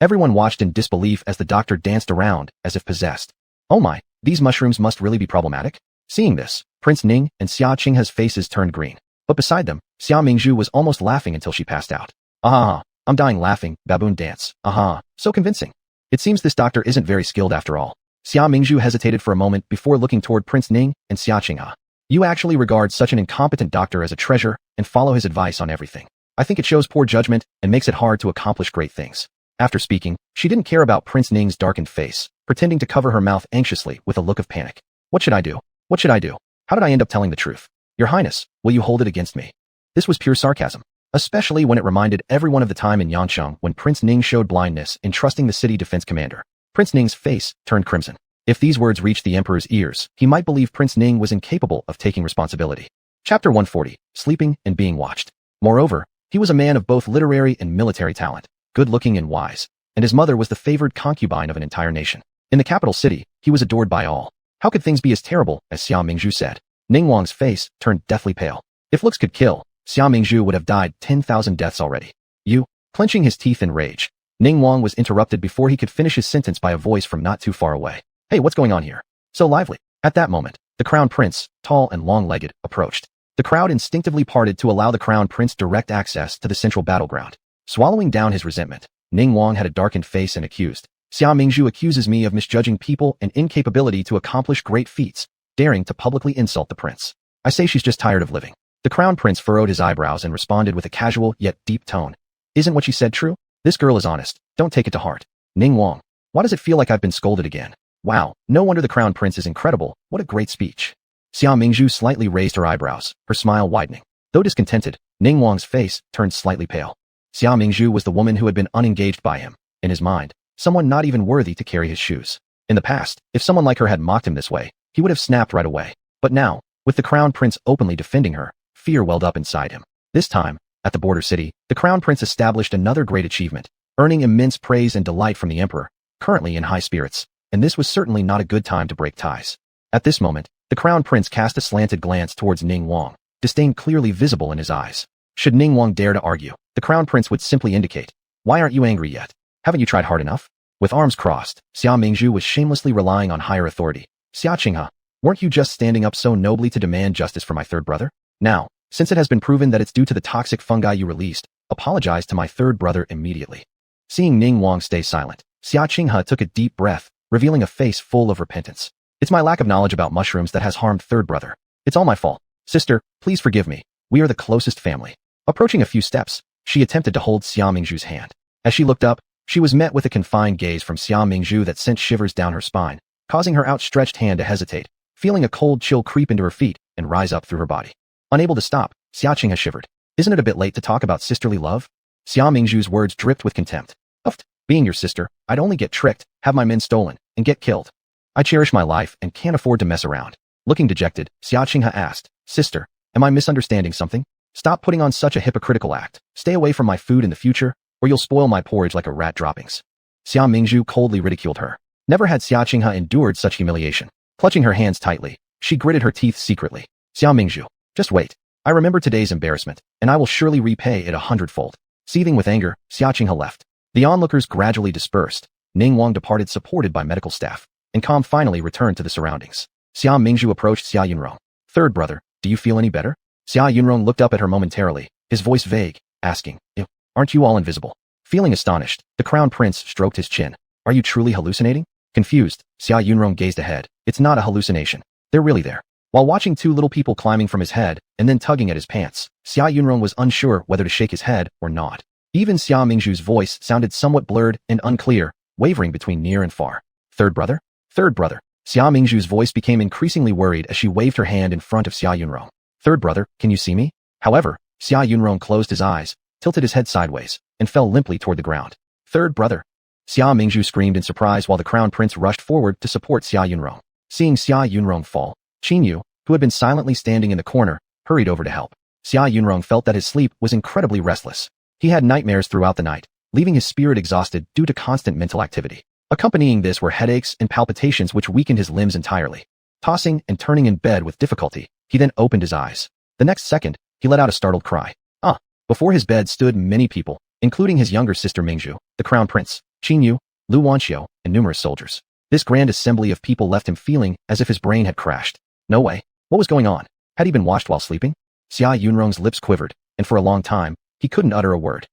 Everyone watched in disbelief as the doctor danced around, as if possessed. Oh my, these mushrooms must really be problematic? Seeing this, Prince Ning and Xia Qinghe's faces turned green. But beside them, Xia Mingzhu was almost laughing until she passed out. Aha, I'm dying laughing, baboon dance. Aha, so convincing. It seems this doctor isn't very skilled after all. Xia Mingzhu hesitated for a moment before looking toward Prince Ning and Xia Qinghe. You actually regard such an incompetent doctor as a treasure and follow his advice on everything. I think it shows poor judgment and makes it hard to accomplish great things. After speaking, she didn't care about Prince Ning's darkened face, pretending to cover her mouth anxiously with a look of panic. What should I do? What should I do? How did I end up telling the truth? Your Highness, will you hold it against me? This was pure sarcasm, especially when it reminded everyone of the time in Yancheng when Prince Ning showed blindness in trusting the city defense commander. Prince Ning's face turned crimson. If these words reached the emperor's ears, he might believe Prince Ning was incapable of taking responsibility. Chapter 140, Sleeping and Being Watched. Moreover, he was a man of both literary and military talent, good-looking and wise, and his mother was the favored concubine of an entire nation. In the capital city, he was adored by all. How could things be as terrible as Xia Mingzhu said? Ning Wang's face turned deathly pale. If looks could kill, Xia Mingzhu would have died 10,000 deaths already. You, clenching his teeth in rage. Ning Wang was interrupted before he could finish his sentence by a voice from not too far away. Hey, what's going on here? So lively. At that moment, the crown prince, tall and long-legged, approached. The crowd instinctively parted to allow the crown prince direct access to the central battleground. Swallowing down his resentment, Ning Wang had a darkened face and accused. Xia Mingzhu accuses me of misjudging people and incapability to accomplish great feats, daring to publicly insult the prince. I say she's just tired of living. The crown prince furrowed his eyebrows and responded with a casual yet deep tone. Isn't what she said true? This girl is honest. Don't take it to heart. Ning Wang, why does it feel like I've been scolded again? Wow, no wonder the crown prince is incredible. What a great speech. Xia Mingzhu slightly raised her eyebrows, her smile widening. Though discontented, Ning Wang's face turned slightly pale. Xia Mingzhu was the woman who had been unengaged by him. In his mind, someone not even worthy to carry his shoes. In the past, if someone like her had mocked him this way, he would have snapped right away. But now, with the crown prince openly defending her, fear welled up inside him. This time, at the border city, the crown prince established another great achievement, earning immense praise and delight from the emperor, currently in high spirits, and this was certainly not a good time to break ties. At this moment, the crown prince cast a slanted glance towards Ning Wang, disdain clearly visible in his eyes. Should Ningguang dare to argue, the crown prince would simply indicate, "Why aren't you angry yet? Haven't you tried hard enough?" With arms crossed, Xia Mingzhu was shamelessly relying on higher authority. "Xia Qinghe, weren't you just standing up so nobly to demand justice for my third brother? Now, since it has been proven that it's due to the toxic fungi you released, apologize to my third brother immediately." Seeing Ningguang stay silent, Xia Qinghe took a deep breath, revealing a face full of repentance. "It's my lack of knowledge about mushrooms that has harmed third brother. It's all my fault. Sister, please forgive me. We are the closest family." Approaching a few steps, she attempted to hold Xia Mingzhu's hand. As she looked up, she was met with a confined gaze from Xia Mingzhu that sent shivers down her spine, causing her outstretched hand to hesitate, feeling a cold chill creep into her feet and rise up through her body. Unable to stop, Xia Qinghe shivered. "Isn't it a bit late to talk about sisterly love?" Xia Mingzhu's words dripped with contempt. "Uft, being your sister, I'd only get tricked, have my men stolen, and get killed. I cherish my life and can't afford to mess around." Looking dejected, Xia Qinghe asked, "Sister, am I misunderstanding something? Stop putting on such a hypocritical act. Stay away from my food in the future, or you'll spoil my porridge like a rat droppings." Xia Mingzhu coldly ridiculed her. Never had Xia Qinghe endured such humiliation. Clutching her hands tightly, she gritted her teeth secretly. "Xia Mingzhu, just wait. I remember today's embarrassment, and I will surely repay it 100-fold. Seething with anger, Xia Qinghe left. The onlookers gradually dispersed. Ningguang departed supported by medical staff, and calm finally returned to the surroundings. Xia Mingzhu approached Xia Yunrong. "Third brother, do you feel any better?" Xia Yunrong looked up at her momentarily, his voice vague, asking, "Ew, aren't you all invisible?" Feeling astonished, the crown prince stroked his chin. "Are you truly hallucinating?" Confused, Xia Yunrong gazed ahead. "It's not a hallucination. They're really there." While watching two little people climbing from his head and then tugging at his pants, Xia Yunrong was unsure whether to shake his head or not. Even Xia Mingzhu's voice sounded somewhat blurred and unclear, wavering between near and far. "Third brother? Third brother." Xia Mingzhu's voice became increasingly worried as she waved her hand in front of Xia Yunrong. "Third brother, can you see me?" However, Xia Yunrong closed his eyes, tilted his head sideways, and fell limply toward the ground. "Third brother." Xia Mingzhu screamed in surprise while the crown prince rushed forward to support Xia Yunrong. Seeing Xia Yunrong fall, Qinyu, who had been silently standing in the corner, hurried over to help. Xia Yunrong felt that his sleep was incredibly restless. He had nightmares throughout the night, leaving his spirit exhausted due to constant mental activity. Accompanying this were headaches and palpitations which weakened his limbs entirely. Tossing and turning in bed with difficulty, he then opened his eyes. The next second, he let out a startled cry. "Ah!" Before his bed stood many people, including his younger sister Mingzhu, the crown prince, Qinyu, Lu Wanxiu, and numerous soldiers. This grand assembly of people left him feeling as if his brain had crashed. No way. What was going on? Had he been watched while sleeping? Xia Yunrong's lips quivered, and for a long time, he couldn't utter a word.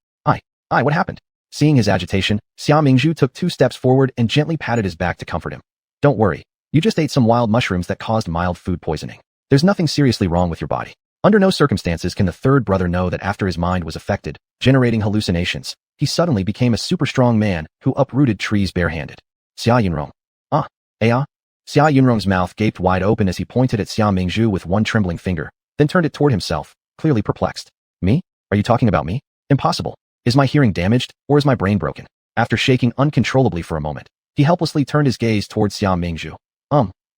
What happened?" Seeing his agitation, Xia Mingzhu took 2 steps forward and gently patted his back to comfort him. "Don't worry. You just ate some wild mushrooms that caused mild food poisoning. There's nothing seriously wrong with your body." Under no circumstances can the third brother know that after his mind was affected, generating hallucinations, he suddenly became a super strong man who uprooted trees barehanded. "Xia Yunrong. Xia Yunrong's mouth gaped wide open as he pointed at Xia Mingzhu with one trembling finger, then turned it toward himself, clearly perplexed. "Me? Are you talking about me? Impossible. Is my hearing damaged, or is my brain broken?" After shaking uncontrollably for a moment, he helplessly turned his gaze towards Xia Mingzhu.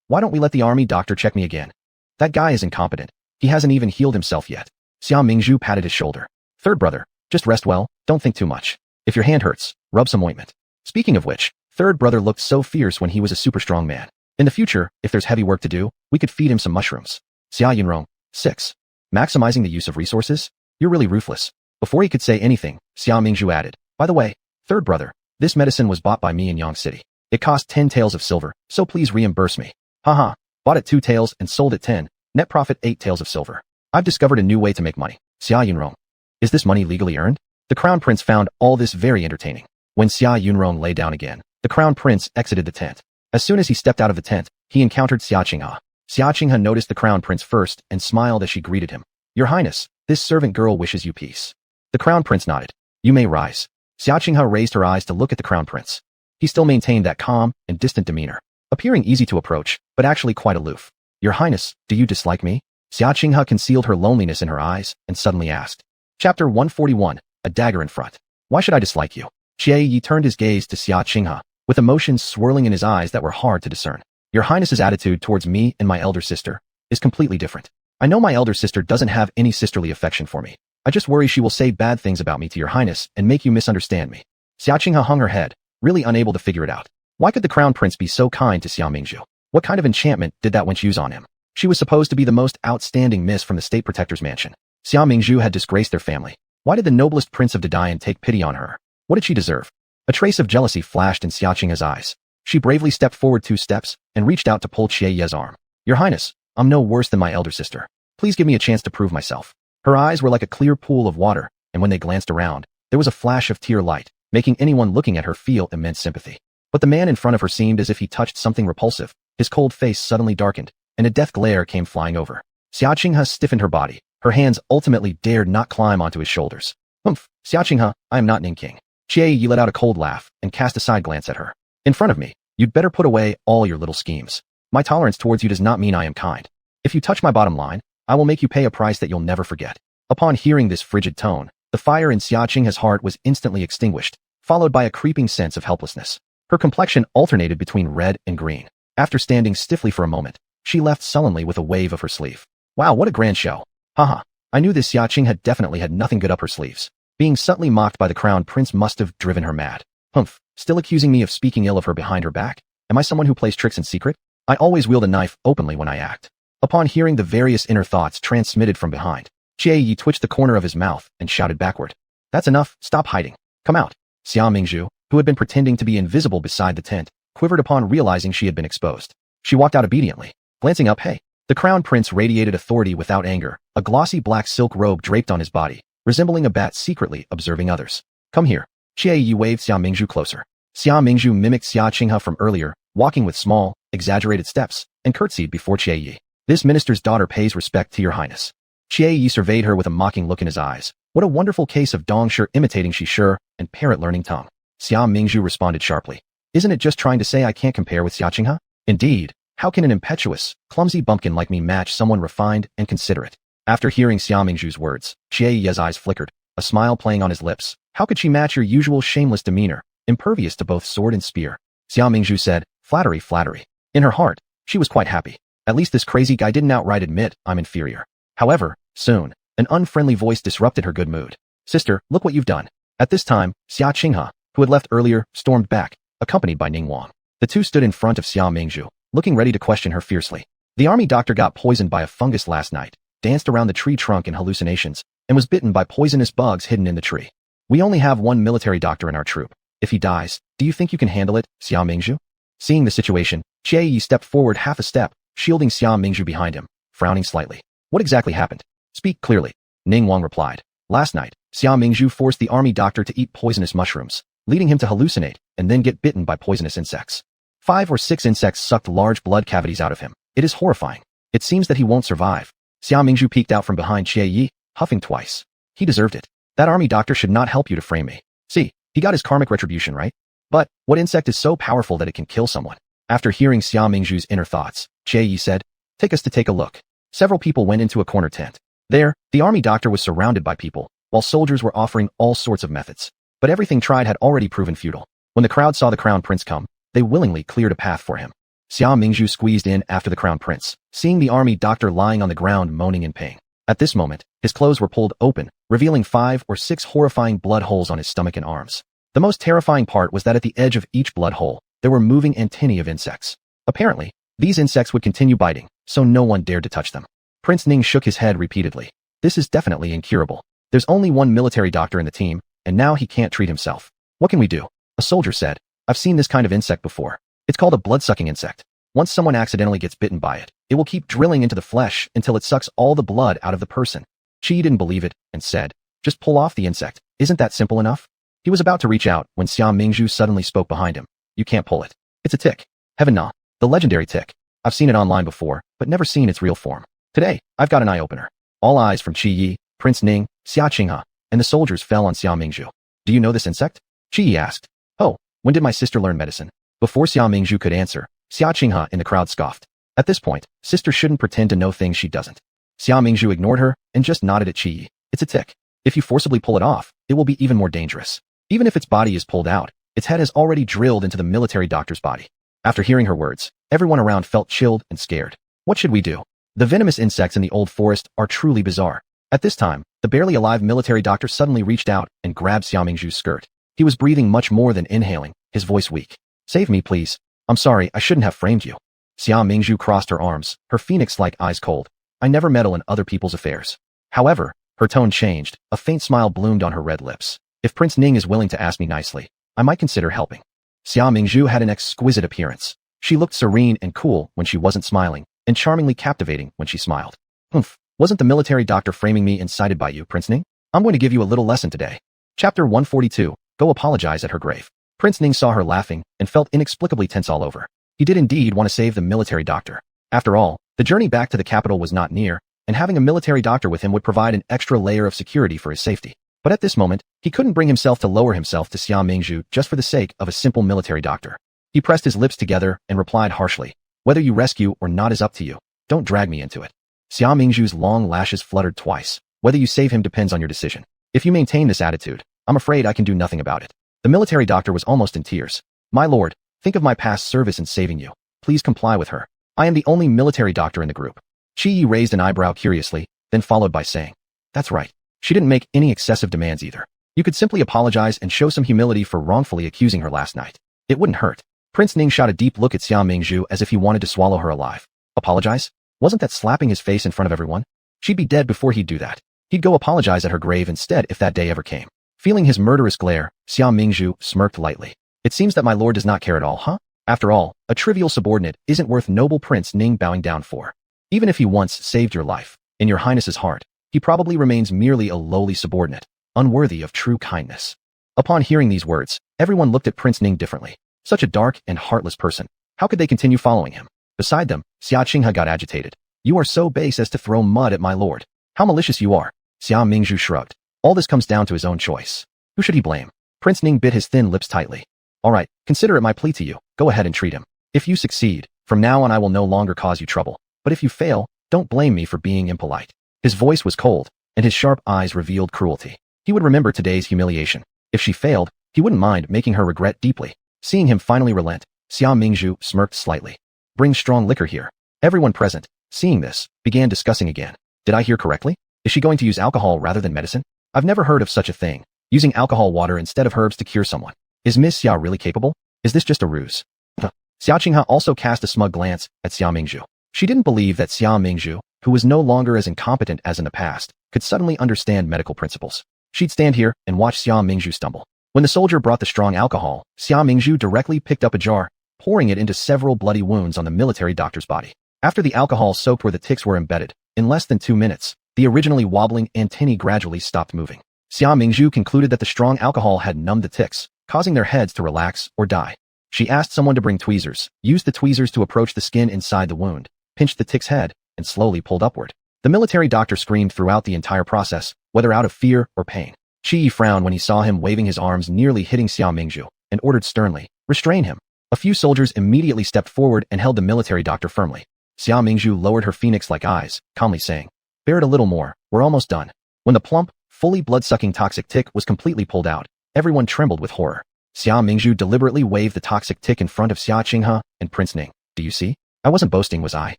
Why don't we let the army doctor check me again? That guy is incompetent. He hasn't even healed himself yet." Xia Mingzhu patted his shoulder. "Third brother, just rest well, don't think too much. If your hand hurts, rub some ointment." Speaking of which, third brother looked so fierce when he was a super strong man. In the future, if there's heavy work to do, we could feed him some mushrooms. Xia Yunrong. 6. Maximizing the use of resources? You're really ruthless. Before he could say anything, Xia Mingzhu added, "By the way, third brother, this medicine was bought by me in Yang City. It cost 10 taels of silver, so please reimburse me." "Haha, bought at 2 taels and sold at 10, net profit 8 taels of silver. I've discovered a new way to make money." Xia Yunrong. "Is this money legally earned?" The crown prince found all this very entertaining. When Xia Yunrong lay down again, the crown prince exited the tent. As soon as he stepped out of the tent, he encountered Xia Qinghe. Xia Qinghe noticed the crown prince first and smiled as she greeted him. "Your Highness, this servant girl wishes you peace." The crown prince nodded. "You may rise." Xia Qinghe raised her eyes to look at the crown prince. He still maintained that calm and distant demeanor, appearing easy to approach, but actually quite aloof. "Your Highness, do you dislike me?" Xia Qinghe concealed her loneliness in her eyes and suddenly asked. Chapter 141, A Dagger in Front. "Why should I dislike you?" Xie Yi turned his gaze to Xia Qinghe, with emotions swirling in his eyes that were hard to discern. "Your Highness's attitude towards me and my elder sister is completely different. I know my elder sister doesn't have any sisterly affection for me. I just worry she will say bad things about me to your Highness and make you misunderstand me." Xia Qinghe hung her head, really unable to figure it out. Why could the crown prince be so kind to Xia Mingzhu? What kind of enchantment did that wench use on him? She was supposed to be the most outstanding miss from the state protector's mansion. Xia Mingzhu had disgraced their family. Why did the noblest prince of Dadayan take pity on her? What did she deserve? A trace of jealousy flashed in Xia Qinghe's eyes. She bravely stepped forward 2 steps and reached out to pull Qie Ye's arm. Your Highness, I'm no worse than my elder sister. Please give me a chance to prove myself. Her eyes were like a clear pool of water, and when they glanced around, there was a flash of tear light, making anyone looking at her feel immense sympathy. But the man in front of her seemed as if he touched something repulsive. His cold face suddenly darkened, and a death glare came flying over. Xia Qinghe stiffened her body. Her hands ultimately dared not climb onto his shoulders. Humph, Xia Qinghe, I am not Ning King. Qie Yi let out a cold laugh and cast a side glance at her. In front of me, you'd better put away all your little schemes. My tolerance towards you does not mean I am kind. If you touch my bottom line, I will make you pay a price that you'll never forget. Upon hearing this frigid tone, the fire in Xia Qinghe's heart was instantly extinguished, followed by a creeping sense of helplessness. Her complexion alternated between red and green. After standing stiffly for a moment, she left sullenly with a wave of her sleeve. Wow, what a grand show. Haha, I knew this Xia Qinghe definitely had nothing good up her sleeves. Being subtly mocked by the crown prince must have driven her mad. Humph, still accusing me of speaking ill of her behind her back? Am I someone who plays tricks in secret? I always wield a knife openly when I act. Upon hearing the various inner thoughts transmitted from behind, Qie Yi twitched the corner of his mouth and shouted backward. That's enough, stop hiding. Come out. Xia Mingzhu, who had been pretending to be invisible beside the tent, quivered upon realizing she had been exposed. She walked out obediently, glancing up. Hey. The crown prince radiated authority without anger, a glossy black silk robe draped on his body, resembling a bat secretly observing others. Come here. Qie Yi waved Xia Mingzhu closer. Xia Mingzhu mimicked Xia Qinghe from earlier, walking with small, exaggerated steps, and curtsied before Qie Yi. This minister's daughter pays respect to your highness. Qie Yi surveyed her with a mocking look in his eyes. What a wonderful case of Dong Shi imitating Shi Shi and parrot learning tongue. Xia Mingzhu responded sharply. Isn't it just trying to say I can't compare with Xia Qinghe? Indeed. How can an impetuous, clumsy bumpkin like me match someone refined and considerate? After hearing Xia Mingzhu's words, Qie Yi's eyes flickered, a smile playing on his lips. How could she match your usual shameless demeanor, impervious to both sword and spear? Xia Mingzhu said, flattery, flattery. In her heart, she was quite happy. At least this crazy guy didn't outright admit I'm inferior. However, soon, an unfriendly voice disrupted her good mood. Sister, look what you've done. At this time, Xia Qinghe, who had left earlier, stormed back, accompanied by Ning Wang. The two stood in front of Xia Mingzhu, looking ready to question her fiercely. The army doctor got poisoned by a fungus last night, danced around the tree trunk in hallucinations, and was bitten by poisonous bugs hidden in the tree. We only have one military doctor in our troop. If he dies, do you think you can handle it, Xia Mingzhu? Seeing the situation, Qie Yi stepped forward half a step, shielding Xia Mingzhu behind him, frowning slightly. What exactly happened? Speak clearly. Ning Wang replied. Last night, Xia Mingzhu forced the army doctor to eat poisonous mushrooms, leading him to hallucinate and then get bitten by poisonous insects. 5 or 6 insects sucked large blood cavities out of him. It is horrifying. It seems that he won't survive. Xia Mingzhu peeked out from behind Qie Yi, huffing twice. He deserved it. That army doctor should not help you to frame me. See, he got his karmic retribution, right? But, what insect is so powerful that it can kill someone? After hearing Xia Mingzhu's inner thoughts, Qie Yi said, take us to take a look. Several people went into a corner tent. There, the army doctor was surrounded by people, while soldiers were offering all sorts of methods. But everything tried had already proven futile. When the crowd saw the crown prince come, they willingly cleared a path for him. Xia Mingzhu squeezed in after the crown prince, seeing the army doctor lying on the ground moaning in pain. At this moment, his clothes were pulled open, revealing 5 or 6 horrifying blood holes on his stomach and arms. The most terrifying part was that at the edge of each blood hole, there were moving antennae of insects. Apparently, these insects would continue biting, so no one dared to touch them. Prince Ning shook his head repeatedly. This is definitely incurable. There's only one military doctor in the team, and now he can't treat himself. What can we do? A soldier said. I've seen this kind of insect before. It's called a blood-sucking insect. Once someone accidentally gets bitten by it, it will keep drilling into the flesh until it sucks all the blood out of the person. Qi didn't believe it and said, just pull off the insect. Isn't that simple enough? He was about to reach out when Xia Mingzhu suddenly spoke behind him. You can't pull it. It's a tick. Heaven nah. The legendary tick. I've seen it online before, but never seen its real form. Today, I've got an eye-opener. All eyes from Qi Yi, Prince Ning, Xia Qinghe, and the soldiers fell on Xia Mingzhu. Do you know this insect? Qi Yi asked. Oh, when did my sister learn medicine? Before Xia Mingzhu could answer, Xia Qinghe in the crowd scoffed. At this point, sister shouldn't pretend to know things she doesn't. Xia Mingzhu ignored her and just nodded at Qi Yi. It's a tick. If you forcibly pull it off, it will be even more dangerous. Even if its body is pulled out, its head has already drilled into the military doctor's body. After hearing her words, everyone around felt chilled and scared. What should we do? The venomous insects in the old forest are truly bizarre. At this time, the barely alive military doctor suddenly reached out and grabbed Xia Mingzhu's skirt. He was breathing much more than inhaling, his voice weak. Save me, please. I'm sorry, I shouldn't have framed you. Xia Mingzhu crossed her arms, her phoenix-like eyes cold. I never meddle in other people's affairs. However, Her tone changed. A faint smile bloomed on her red lips. If Prince Ning is willing to ask me nicely, I might consider helping. Xia Mingzhu had an exquisite appearance. She looked serene and cool when she wasn't smiling, and charmingly captivating when she smiled. Humph, wasn't the military doctor framing me incited by you, Prince Ning? I'm going to give you a little lesson today. Chapter 142, Go apologize at her grave. Prince Ning saw her laughing and felt inexplicably tense all over. He did indeed want to save the military doctor. After all, the journey back to the capital was not near, and having a military doctor with him would provide an extra layer of security for his safety. But at this moment, he couldn't bring himself to lower himself to Xia Mingzhu just for the sake of a simple military doctor. He pressed his lips together and replied harshly, Whether you rescue or not is up to you. Don't drag me into it. Xia Mingzhu's long lashes fluttered twice. Whether you save him depends on your decision. If you maintain this attitude, I'm afraid I can do nothing about it. The military doctor was almost in tears. My lord, think of my past service in saving you. Please comply with her. I am the only military doctor in the group. Qi Yi raised an eyebrow curiously, then followed by saying, That's right. She didn't make any excessive demands either. You could simply apologize and show some humility for wrongfully accusing her last night. It wouldn't hurt. Prince Ning shot a deep look at Xia Mingzhu as if he wanted to swallow her alive. Apologize? Wasn't that slapping his face in front of everyone? She'd be dead before he'd do that. He'd go apologize at her grave instead if that day ever came. Feeling his murderous glare, Xia Mingzhu smirked lightly. It seems that my lord does not care at all, huh? After all, a trivial subordinate isn't worth noble Prince Ning bowing down for. Even if he once saved your life, in your highness's heart, he probably remains merely a lowly subordinate, unworthy of true kindness. Upon hearing these words, everyone looked at Prince Ning differently. Such a dark and heartless person. How could they continue following him? Beside them, Xia Qinghe got agitated. You are so base as to throw mud at my lord. How malicious you are. Xia Mingzhu shrugged. All this comes down to his own choice. Who should he blame? Prince Ning bit his thin lips tightly. All right, consider it my plea to you. Go ahead and treat him. If you succeed, from now on I will no longer cause you trouble. But if you fail, don't blame me for being impolite. His voice was cold, and his sharp eyes revealed cruelty. He would remember today's humiliation. If she failed, he wouldn't mind making her regret deeply. Seeing him finally relent, Xia Mingzhu smirked slightly. Bring strong liquor here. Everyone present, seeing this, began discussing again. Did I hear correctly? Is she going to use alcohol rather than medicine? I've never heard of such a thing. Using alcohol water instead of herbs to cure someone. Is Miss Xia really capable? Is this just a ruse? Xia Qinghe also cast a smug glance at Xia Mingzhu. She didn't believe that Xia Mingzhu, who was no longer as incompetent as in the past, could suddenly understand medical principles. She'd stand here and watch Xia Mingzhu stumble. When the soldier brought the strong alcohol, Xia Mingzhu directly picked up a jar, pouring it into several bloody wounds on the military doctor's body. After the alcohol soaked where the ticks were embedded, in less than 2 minutes, the originally wobbling antennae gradually stopped moving. Xia Mingzhu concluded that the strong alcohol had numbed the ticks, causing their heads to relax or die. She asked someone to bring tweezers, used the tweezers to approach the skin inside the wound, pinched the tick's head, and slowly pulled upward. The military doctor screamed throughout the entire process, whether out of fear or pain. Qi Yi frowned when he saw him waving his arms nearly hitting Xia Mingzhu, and ordered sternly, Restrain him. A few soldiers immediately stepped forward and held the military doctor firmly. Xia Mingzhu lowered her phoenix-like eyes, calmly saying, Bear it a little more, we're almost done. When the plump, fully blood-sucking toxic tick was completely pulled out, everyone trembled with horror. Xia Mingzhu deliberately waved the toxic tick in front of Xia Qinghe and Prince Ning. Do you see? I wasn't boasting, was I?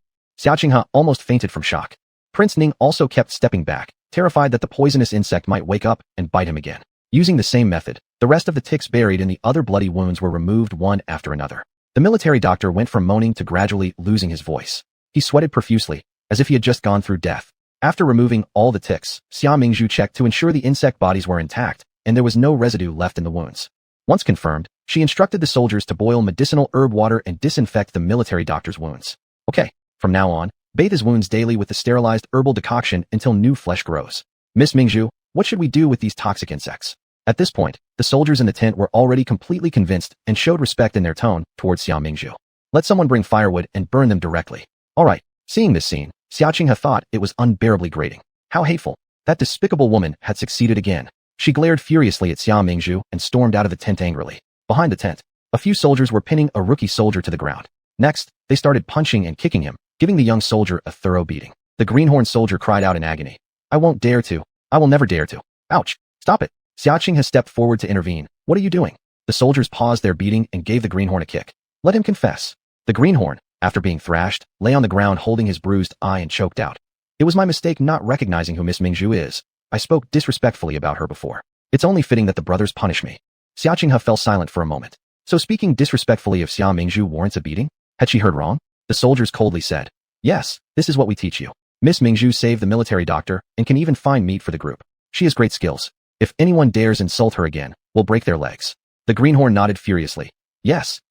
Xia Qinghe almost fainted from shock. Prince Ning also kept stepping back, terrified that the poisonous insect might wake up and bite him again. Using the same method, the rest of the ticks buried in the other bloody wounds were removed one after another. The military doctor went from moaning to gradually losing his voice. He sweated profusely, as if he had just gone through death. After removing all the ticks, Xia Mingzhu checked to ensure the insect bodies were intact, and there was no residue left in the wounds. Once confirmed, she instructed the soldiers to boil medicinal herb water and disinfect the military doctor's wounds. Okay, from now on, bathe his wounds daily with the sterilized herbal decoction until new flesh grows. Miss Mingzhu, what should we do with these toxic insects? At this point, the soldiers in the tent were already completely convinced and showed respect in their tone towards Xia Mingzhu. Let someone bring firewood and burn them directly. All right, seeing this scene, Xia Qinghe thought it was unbearably grating. How hateful. That despicable woman had succeeded again. She glared furiously at Xia Mingzhu and stormed out of the tent angrily. Behind the tent, a few soldiers were pinning a rookie soldier to the ground. Next, they started punching and kicking him, giving the young soldier a thorough beating. The greenhorn soldier cried out in agony. I won't dare to. I will never dare to. Ouch. Stop it. Xia Qinghe stepped forward to intervene. What are you doing? The soldiers paused their beating and gave the greenhorn a kick. Let him confess. The greenhorn, after being thrashed, lay on the ground holding his bruised eye and choked out. It was my mistake not recognizing who Miss Mingzhu is. I spoke disrespectfully about her before. It's only fitting that the brothers punish me. Xia Qinghe fell silent for a moment. So speaking disrespectfully of Xia Mingzhu warrants a beating? Had she heard wrong? The soldiers coldly said. Yes, this is what we teach you. Miss Mingzhu saved the military doctor and can even find meat for the group. She has great skills. If anyone dares insult her again, we'll break their legs. The greenhorn nodded furiously. Yes,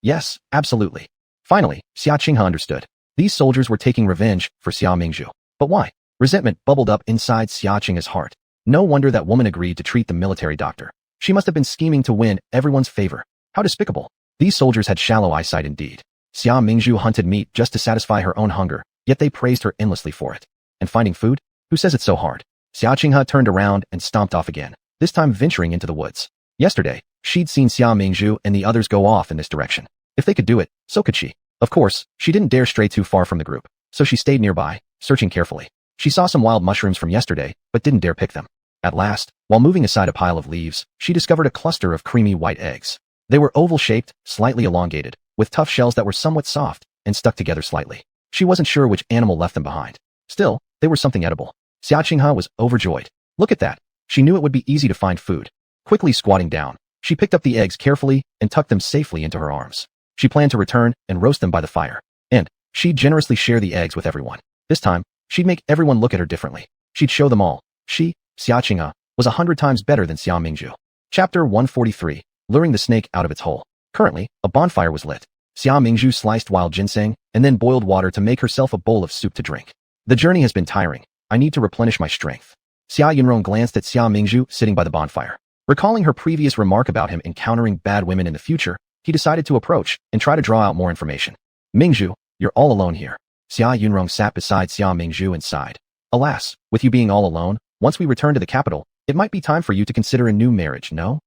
absolutely. Finally, Xia Qinghe understood. These soldiers were taking revenge for Xia Mingzhu. But why? Resentment bubbled up inside Xia Qinghe's heart. No wonder that woman agreed to treat the military doctor. She must have been scheming to win everyone's favor. How despicable. These soldiers had shallow eyesight indeed. Xia Mingzhu hunted meat just to satisfy her own hunger, yet they praised her endlessly for it. And finding food? Who says it's so hard? Xia Qinghe turned around and stomped off again, this time venturing into the woods. Yesterday, she'd seen Xia Mingzhu and the others go off in this direction. If they could do it, so could she. Of course, she didn't dare stray too far from the group, so she stayed nearby, searching carefully. She saw some wild mushrooms from yesterday, but didn't dare pick them. At last, while moving aside a pile of leaves, she discovered a cluster of creamy white eggs. They were oval-shaped, slightly elongated, with tough shells that were somewhat soft and stuck together slightly. She wasn't sure which animal left them behind. Still, they were something edible. Xia Qinghe was overjoyed. Look at that. She knew it would be easy to find food. Quickly squatting down, she picked up the eggs carefully and tucked them safely into her arms. She planned to return and roast them by the fire. And she'd generously share the eggs with everyone. This time, she'd make everyone look at her differently. She'd show them all. She, Xia Qinghe, was 100 times better than Xia Mingzhu. Chapter 143. Luring the snake out of its hole. Currently, a bonfire was lit. Xia Mingzhu sliced wild ginseng and then boiled water to make herself a bowl of soup to drink. The journey has been tiring. I need to replenish my strength. Xia Yunrong glanced at Xia Mingzhu sitting by the bonfire. Recalling her previous remark about him encountering bad women in the future, he decided to approach and try to draw out more information. Mingzhu, you're all alone here. Xia Yunrong sat beside Xia Mingzhu and sighed. Alas, with you being all alone, once we return to the capital, it might be time for you to consider a new marriage, no?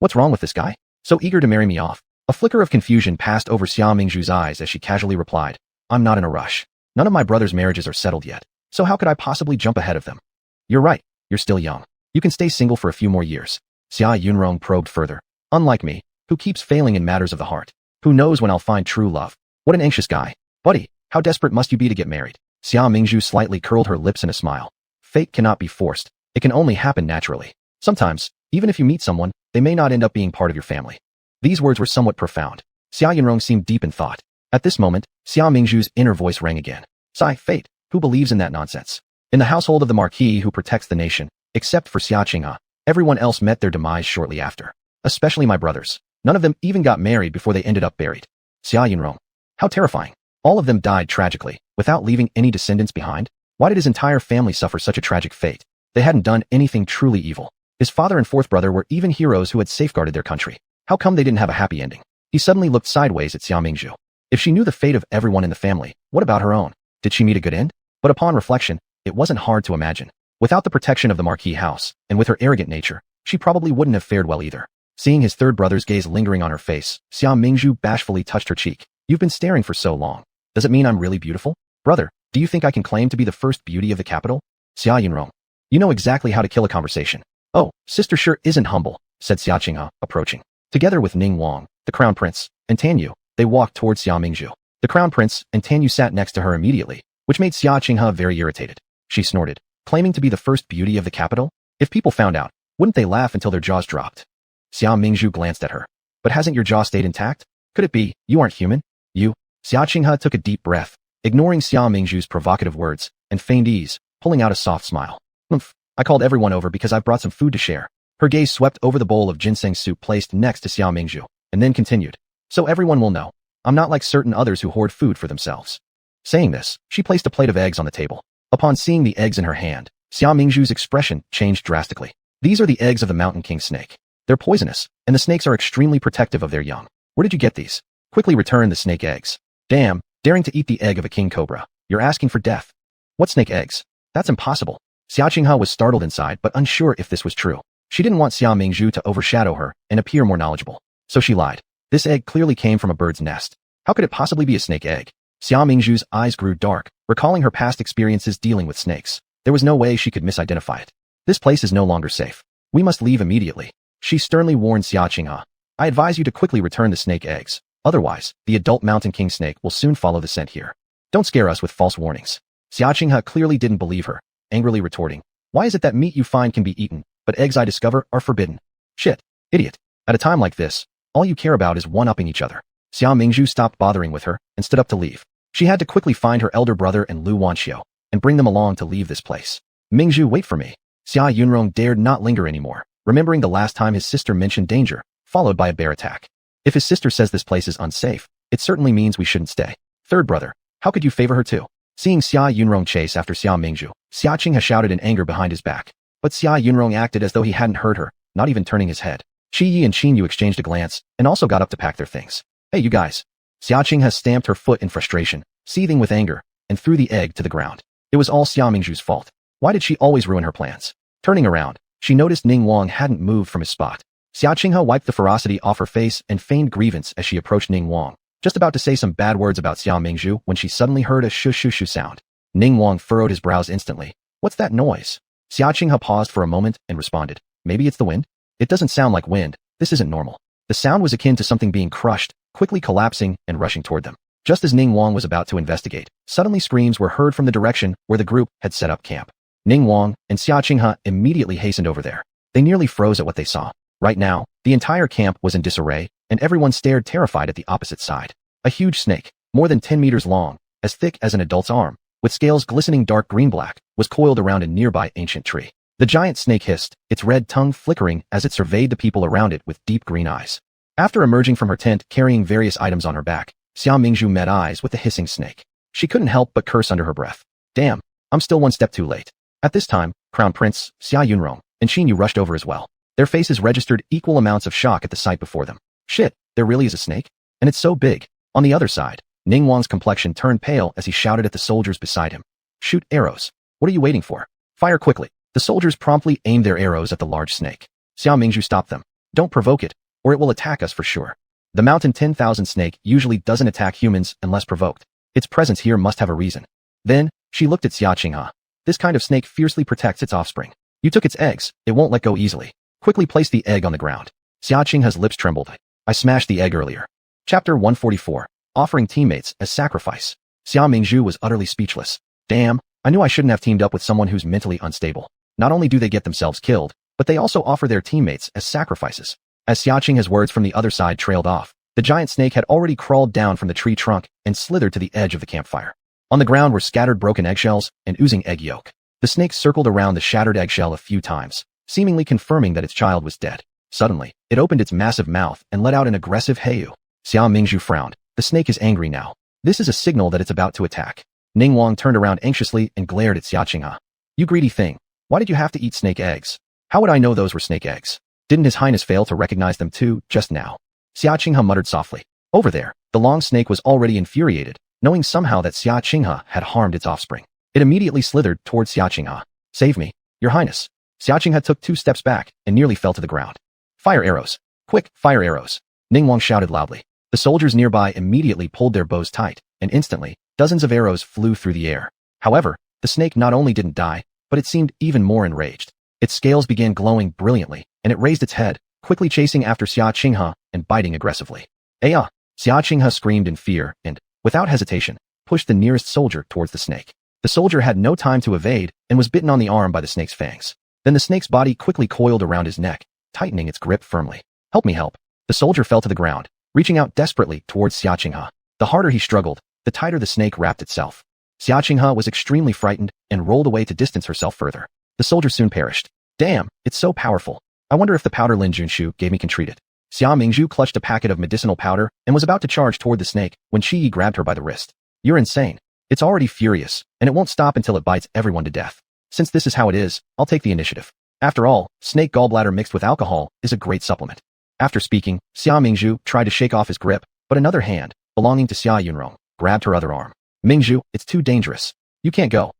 What's wrong with this guy? So eager to marry me off? A flicker of confusion passed over Xia Mingzhu's eyes as she casually replied, I'm not in a rush. None of my brother's marriages are settled yet, so how could I possibly jump ahead of them? You're right, you're still young. You can stay single for a few more years. Xia Yunrong probed further. Unlike me, who keeps failing in matters of the heart. Who knows when I'll find true love? What an anxious guy. Buddy, how desperate must you be to get married? Xia Mingzhu slightly curled her lips in a smile. Fate cannot be forced. It can only happen naturally. Sometimes, even if you meet someone, they may not end up being part of your family. These words were somewhat profound. Xia Yunrong seemed deep in thought. At this moment, Xia Mingzhu's inner voice rang again. Sigh, fate, who believes in that nonsense? In the household of the Marquis who protects the nation, except for Xia Qinghe, everyone else met their demise shortly after. Especially my brothers. None of them even got married before they ended up buried. Xia Yunrong. How terrifying. All of them died tragically, without leaving any descendants behind. Why did his entire family suffer such a tragic fate? They hadn't done anything truly evil. His father and fourth brother were even heroes who had safeguarded their country. How come they didn't have a happy ending? He suddenly looked sideways at Xia Mingzhu. If she knew the fate of everyone in the family, what about her own? Did she meet a good end? But upon reflection, it wasn't hard to imagine. Without the protection of the Marquis house, and with her arrogant nature, she probably wouldn't have fared well either. Seeing his third brother's gaze lingering on her face, Xia Mingzhu bashfully touched her cheek. You've been staring for so long. Does it mean I'm really beautiful? Brother, do you think I can claim to be the first beauty of the capital? Xia Yunrong. You know exactly how to kill a conversation. Oh, sister sure isn't humble, said Xia Qinghe, approaching. Together with Ning Wang, the crown prince, and Tan Yu, they walked towards Xia Mingzhu. The crown prince and Tan Yu sat next to her immediately, which made Xia Qinghe very irritated. She snorted, claiming to be the first beauty of the capital? If people found out, wouldn't they laugh until their jaws dropped? Xia Mingzhu glanced at her. But hasn't your jaw stayed intact? Could it be, you aren't human? You? Xia Qinghe took a deep breath, ignoring Xia Mingzhu's provocative words, and feigned ease, pulling out a soft smile. Oomph, I called everyone over because I've brought some food to share. Her gaze swept over the bowl of ginseng soup placed next to Xia Mingzhu, and then continued. So everyone will know, I'm not like certain others who hoard food for themselves. Saying this, she placed a plate of eggs on the table. Upon seeing the eggs in her hand, Xia Mingzhu's expression changed drastically. These are the eggs of the mountain king snake. They're poisonous, and the snakes are extremely protective of their young. Where did you get these? Quickly return the snake eggs. Damn, daring to eat the egg of a king cobra. You're asking for death. What snake eggs? That's impossible. Xia Qinghe was startled inside but unsure if this was true. She didn't want Xia Mingzhu to overshadow her and appear more knowledgeable. So she lied. This egg clearly came from a bird's nest. How could it possibly be a snake egg? Xia Mingzhu's eyes grew dark, recalling her past experiences dealing with snakes. There was no way she could misidentify it. This place is no longer safe. We must leave immediately. She sternly warned Xia Qinghe. I advise you to quickly return the snake eggs. Otherwise, the adult mountain king snake will soon follow the scent here. Don't scare us with false warnings. Xia Qinghe clearly didn't believe her, angrily retorting. Why is it that meat you find can be eaten, but eggs I discover are forbidden? Shit, idiot. At a time like this, all you care about is one-upping each other. Xia Mingzhu stopped bothering with her and stood up to leave. She had to quickly find her elder brother and Lu Wanxiu, and bring them along to leave this place. Mingzhu, wait for me. Xia Yunrong dared not linger anymore, remembering the last time his sister mentioned danger, followed by a bear attack. If his sister says this place is unsafe, it certainly means we shouldn't stay. Third brother, how could you favor her too? Seeing Xia Yunrong chase after Xia Mingzhu, Xia Qinghe shouted in anger behind his back. But Xia Yunrong acted as though he hadn't heard her, not even turning his head. Qi Yi and Qin Yu exchanged a glance, and also got up to pack their things. Hey you guys. Xia Qinghe stamped her foot in frustration, seething with anger, and threw the egg to the ground. It was all Xia Mingzhu's fault. Why did she always ruin her plans? Turning around, she noticed Ning Wang hadn't moved from his spot. Xia Qinghe wiped the ferocity off her face and feigned grievance as she approached Ning Wang, just about to say some bad words about Xia Mingzhu when she suddenly heard a shoo-shoo-shoo sound. Ning Wang furrowed his brows instantly. What's that noise? Xia Qinghe paused for a moment and responded. Maybe it's the wind? It doesn't sound like wind. This isn't normal. The sound was akin to something being crushed, quickly collapsing and rushing toward them. Just as Ning Wang was about to investigate, suddenly screams were heard from the direction where the group had set up camp. Ning Wang and Xia Qinghe immediately hastened over there. They nearly froze at what they saw. Right now, the entire camp was in disarray, and everyone stared terrified at the opposite side. A huge snake, more than 10 meters long, as thick as an adult's arm, with scales glistening dark green-black, was coiled around a nearby ancient tree. The giant snake hissed, its red tongue flickering as it surveyed the people around it with deep green eyes. After emerging from her tent carrying various items on her back, Xia Mingzhu met eyes with the hissing snake. She couldn't help but curse under her breath. Damn, I'm still one step too late. At this time, Crown Prince, Xia Yunrong, and Qin Yu rushed over as well. Their faces registered equal amounts of shock at the sight before them. Shit, there really is a snake? And it's so big. On the other side, Ning Wang's complexion turned pale as he shouted at the soldiers beside him. Shoot arrows. What are you waiting for? Fire quickly. The soldiers promptly aimed their arrows at the large snake. Xia Mingzhu stopped them. Don't provoke it, or it will attack us for sure. The mountain 10,000 snake usually doesn't attack humans unless provoked. Its presence here must have a reason. Then, she looked at Xia Qinghe. This kind of snake fiercely protects its offspring. You took its eggs, it won't let go easily. Quickly place the egg on the ground. Xia Qinghe's lips trembled. I smashed the egg earlier. Chapter 144. Offering teammates as sacrifice. Xia Mingzhu was utterly speechless. Damn, I knew I shouldn't have teamed up with someone who's mentally unstable. Not only do they get themselves killed, but they also offer their teammates as sacrifices. As Xia Qinghe's words from the other side trailed off, the giant snake had already crawled down from the tree trunk and slithered to the edge of the campfire. On the ground were scattered broken eggshells and oozing egg yolk. The snake circled around the shattered eggshell a few times, seemingly confirming that its child was dead. Suddenly, it opened its massive mouth and let out an aggressive heyu. Xia Mingzhu frowned. The snake is angry now. This is a signal that it's about to attack. Ning Wang turned around anxiously and glared at Xia Qinghe. You greedy thing. Why did you have to eat snake eggs? How would I know those were snake eggs? Didn't His Highness fail to recognize them too, just now? Xia Qinghe muttered softly. Over there, the long snake was already infuriated, knowing somehow that Xia Qinghe had harmed its offspring. It immediately slithered towards Xia Qinghe. Save me, Your Highness. Xia Qinghe took 2 steps back and nearly fell to the ground. Fire arrows. Quick, fire arrows. Ning Wang shouted loudly. The soldiers nearby immediately pulled their bows tight, and instantly, dozens of arrows flew through the air. However, the snake not only didn't die, but it seemed even more enraged. Its scales began glowing brilliantly, and it raised its head, quickly chasing after Xia Qinghe and biting aggressively. Aya! Xia Qinghe screamed in fear and, without hesitation, pushed the nearest soldier towards the snake. The soldier had no time to evade and was bitten on the arm by the snake's fangs. Then the snake's body quickly coiled around his neck, tightening its grip firmly. Help me help. The soldier fell to the ground, reaching out desperately towards Xia Qinghe. The harder he struggled, the tighter the snake wrapped itself. Xia Qinghe was extremely frightened and rolled away to distance herself further. The soldier soon perished. Damn, it's so powerful. I wonder if the powder Lin Junshu gave me can treat it. Xia Mingzhu clutched a packet of medicinal powder and was about to charge toward the snake when Qi Yi grabbed her by the wrist. You're insane. It's already furious, and it won't stop until it bites everyone to death. Since this is how it is, I'll take the initiative. After all, snake gallbladder mixed with alcohol is a great supplement. After speaking, Xia Mingzhu tried to shake off his grip, but another hand, belonging to Xia Yunrong, grabbed her other arm. Mingzhu, it's too dangerous. You can't go.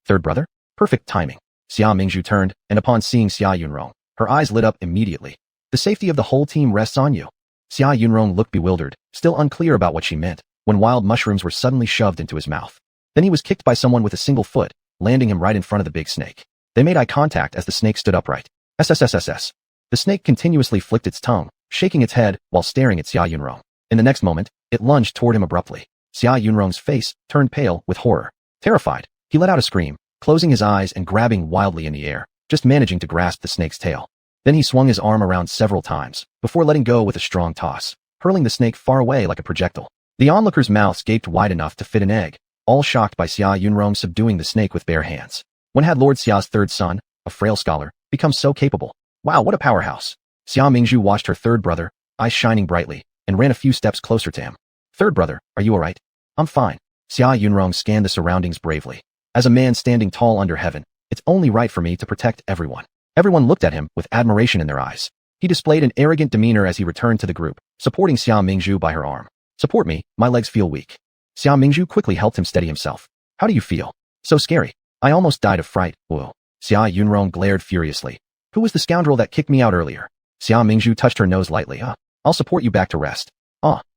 Third brother? Perfect timing. Xia Mingzhu turned, and upon seeing Xia Yunrong, her eyes lit up immediately. The safety of the whole team rests on you. Xia Yunrong looked bewildered, still unclear about what she meant, when wild mushrooms were suddenly shoved into his mouth. Then he was kicked by someone with a single foot, landing him right in front of the big snake. They made eye contact as the snake stood upright. SSSSS. The snake continuously flicked its tongue, shaking its head while staring at Xia Yunrong. In the next moment, it lunged toward him abruptly. Xia Yunrong's face turned pale with horror. Terrified, he let out a scream, closing his eyes and grabbing wildly in the air, just managing to grasp the snake's tail. Then he swung his arm around several times, before letting go with a strong toss, hurling the snake far away like a projectile. The onlookers' mouths gaped wide enough to fit an egg, all shocked by Xia Yunrong subduing the snake with bare hands. When had Lord Xia's third son, a frail scholar, become so capable? Wow, what a powerhouse. Xia Mingzhu watched her third brother, eyes shining brightly, and ran a few steps closer to him. Third brother, are you alright? I'm fine. Xia Yunrong scanned the surroundings bravely. As a man standing tall under heaven, it's only right for me to protect everyone. Everyone looked at him with admiration in their eyes. He displayed an arrogant demeanor as he returned to the group, supporting Xia Mingzhu by her arm. Support me, my legs feel weak. Xia Mingzhu quickly helped him steady himself. How do you feel? So scary. I almost died of fright. Whoa. Xia Yunrong glared furiously. Who was the scoundrel that kicked me out earlier? Xia Mingzhu touched her nose lightly. I'll support you back to rest.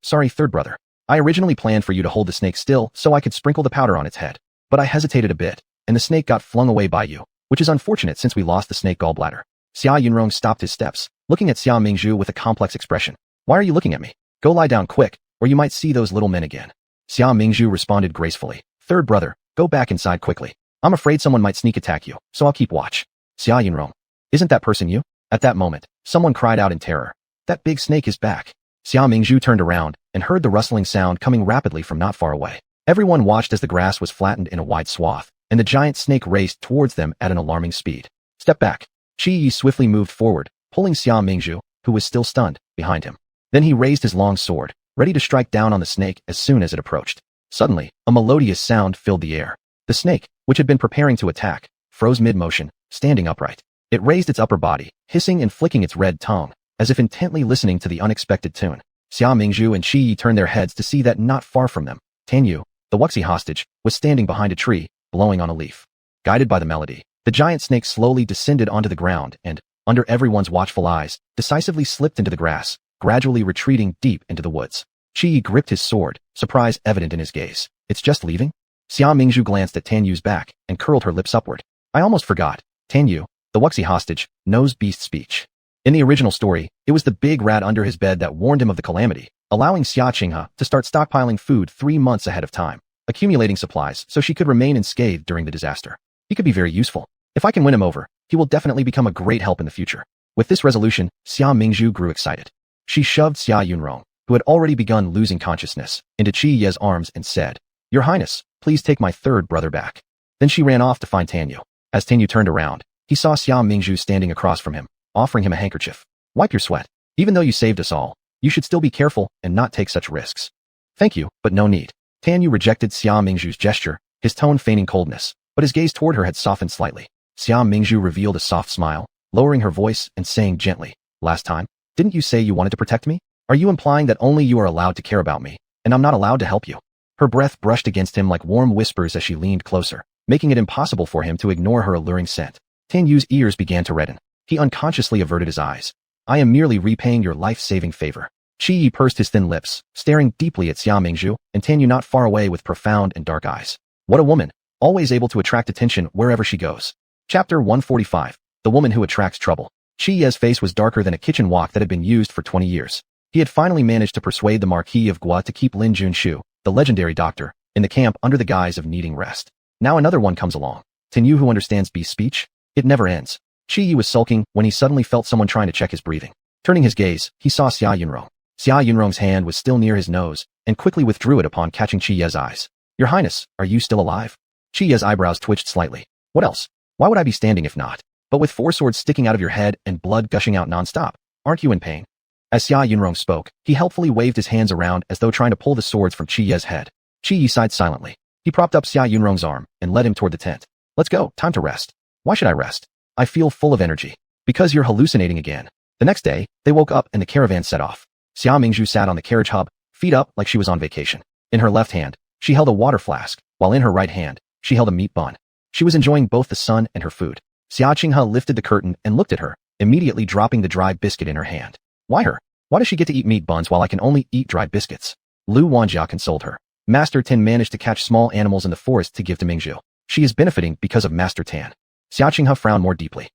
Sorry, third brother. I originally planned for you to hold the snake still so I could sprinkle the powder on its head. But I hesitated a bit, and the snake got flung away by you, which is unfortunate since we lost the snake gallbladder. Xia Yunrong stopped his steps, looking at Xia Mingzhu with a complex expression. Why are you looking at me? Go lie down quick, or you might see those little men again. Xia Mingzhu responded gracefully. Third brother, go back inside quickly. I'm afraid someone might sneak attack you, so I'll keep watch. Xia Yunrong. Isn't that person you? At that moment, someone cried out in terror. That big snake is back. Xia Mingzhu turned around and heard the rustling sound coming rapidly from not far away. Everyone watched as the grass was flattened in a wide swath, and the giant snake raced towards them at an alarming speed. Step back. Qi Yi swiftly moved forward, pulling Xia Mingzhu, who was still stunned, behind him. Then he raised his long sword, ready to strike down on the snake as soon as it approached. Suddenly, a melodious sound filled the air. The snake, which had been preparing to attack, froze mid-motion, standing upright. It raised its upper body, hissing and flicking its red tongue, as if intently listening to the unexpected tune. Xia Mingzhu and Qi Yi turned their heads to see that not far from them, Tan Yu, the Wuxi hostage, was standing behind a tree, blowing on a leaf. Guided by the melody, the giant snake slowly descended onto the ground and, under everyone's watchful eyes, decisively slipped into the grass, gradually retreating deep into the woods. Qi Yi gripped his sword, surprise evident in his gaze. It's just leaving? Xia Mingzhu glanced at Tan Yu's back and curled her lips upward. I almost forgot. Tan Yu, the Wuxi hostage, knows beast speech. In the original story, it was the big rat under his bed that warned him of the calamity, allowing Xia Qinghe to start stockpiling food 3 months ahead of time, accumulating supplies so she could remain unscathed during the disaster. He could be very useful. If I can win him over, he will definitely become a great help in the future. With this resolution, Xia Mingzhu grew excited. She shoved Xia Yunrong, who had already begun losing consciousness, into Qi Ye's arms and said, Your Highness, please take my third brother back. Then she ran off to find Tan Yu. As Tan Yu turned around, he saw Xia Mingzhu standing across from him, offering him a handkerchief. Wipe your sweat. Even though you saved us all, you should still be careful and not take such risks. Thank you, but no need. Tan Yu rejected Xia Mingzhu's gesture, his tone feigning coldness, but his gaze toward her had softened slightly. Xia Mingzhu revealed a soft smile, lowering her voice and saying gently, Last time, didn't you say you wanted to protect me? Are you implying that only you are allowed to care about me, and I'm not allowed to help you? Her breath brushed against him like warm whispers as she leaned closer, making it impossible for him to ignore her alluring scent. Tan Yu's ears began to redden. He unconsciously averted his eyes. I am merely repaying your life-saving favor. Qi Yi pursed his thin lips, staring deeply at Xia Mingzhu, and Tan Yu not far away with profound and dark eyes. What a woman, always able to attract attention wherever she goes. Chapter 145. The Woman Who Attracts Trouble. Qi Ye's face was darker than a kitchen wok that had been used for 20 years. He had finally managed to persuade the Marquis of Gua to keep Lin Junshu, the legendary doctor, in the camp under the guise of needing rest. Now another one comes along. Tan Yu who understands beast speech? It never ends. Qi Yi was sulking when he suddenly felt someone trying to check his breathing. Turning his gaze, he saw Xia Yunrong. Xia Yunrong's hand was still near his nose, and quickly withdrew it upon catching Qi Ye's eyes. Your Highness, are you still alive? Qi Ye's eyebrows twitched slightly. What else? Why would I be standing if not? But with 4 swords sticking out of your head and blood gushing out non-stop, aren't you in pain? As Xia Yunrong spoke, he helpfully waved his hands around as though trying to pull the swords from Qi Ye's head. Qi Yi sighed silently. He propped up Xia Yunrong's arm and led him toward the tent. Let's go, time to rest. Why should I rest? I feel full of energy. Because you're hallucinating again. The next day, they woke up and the caravan set off. Xia Mingzhu sat on the carriage hub, feet up like she was on vacation. In her left hand, she held a water flask, while in her right hand, she held a meat bun. She was enjoying both the sun and her food. Xia Qinghe lifted the curtain and looked at her, immediately dropping the dry biscuit in her hand. Why her? Why does she get to eat meat buns while I can only eat dry biscuits? Lu Wanjia consoled her. Master Tan managed to catch small animals in the forest to give to Mingzhu. She is benefiting because of Master Tan. Xia Qinghe frowned more deeply.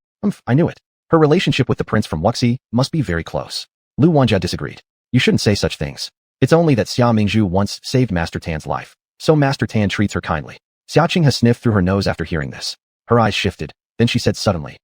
I knew it. Her relationship with the prince from Wuxi must be very close. Lu Wanjia disagreed. You shouldn't say such things. It's only that Xia Mingzhu once saved Master Tan's life, so Master Tan treats her kindly. Xia Qinghe sniffed through her nose after hearing this. Her eyes shifted, then she said suddenly,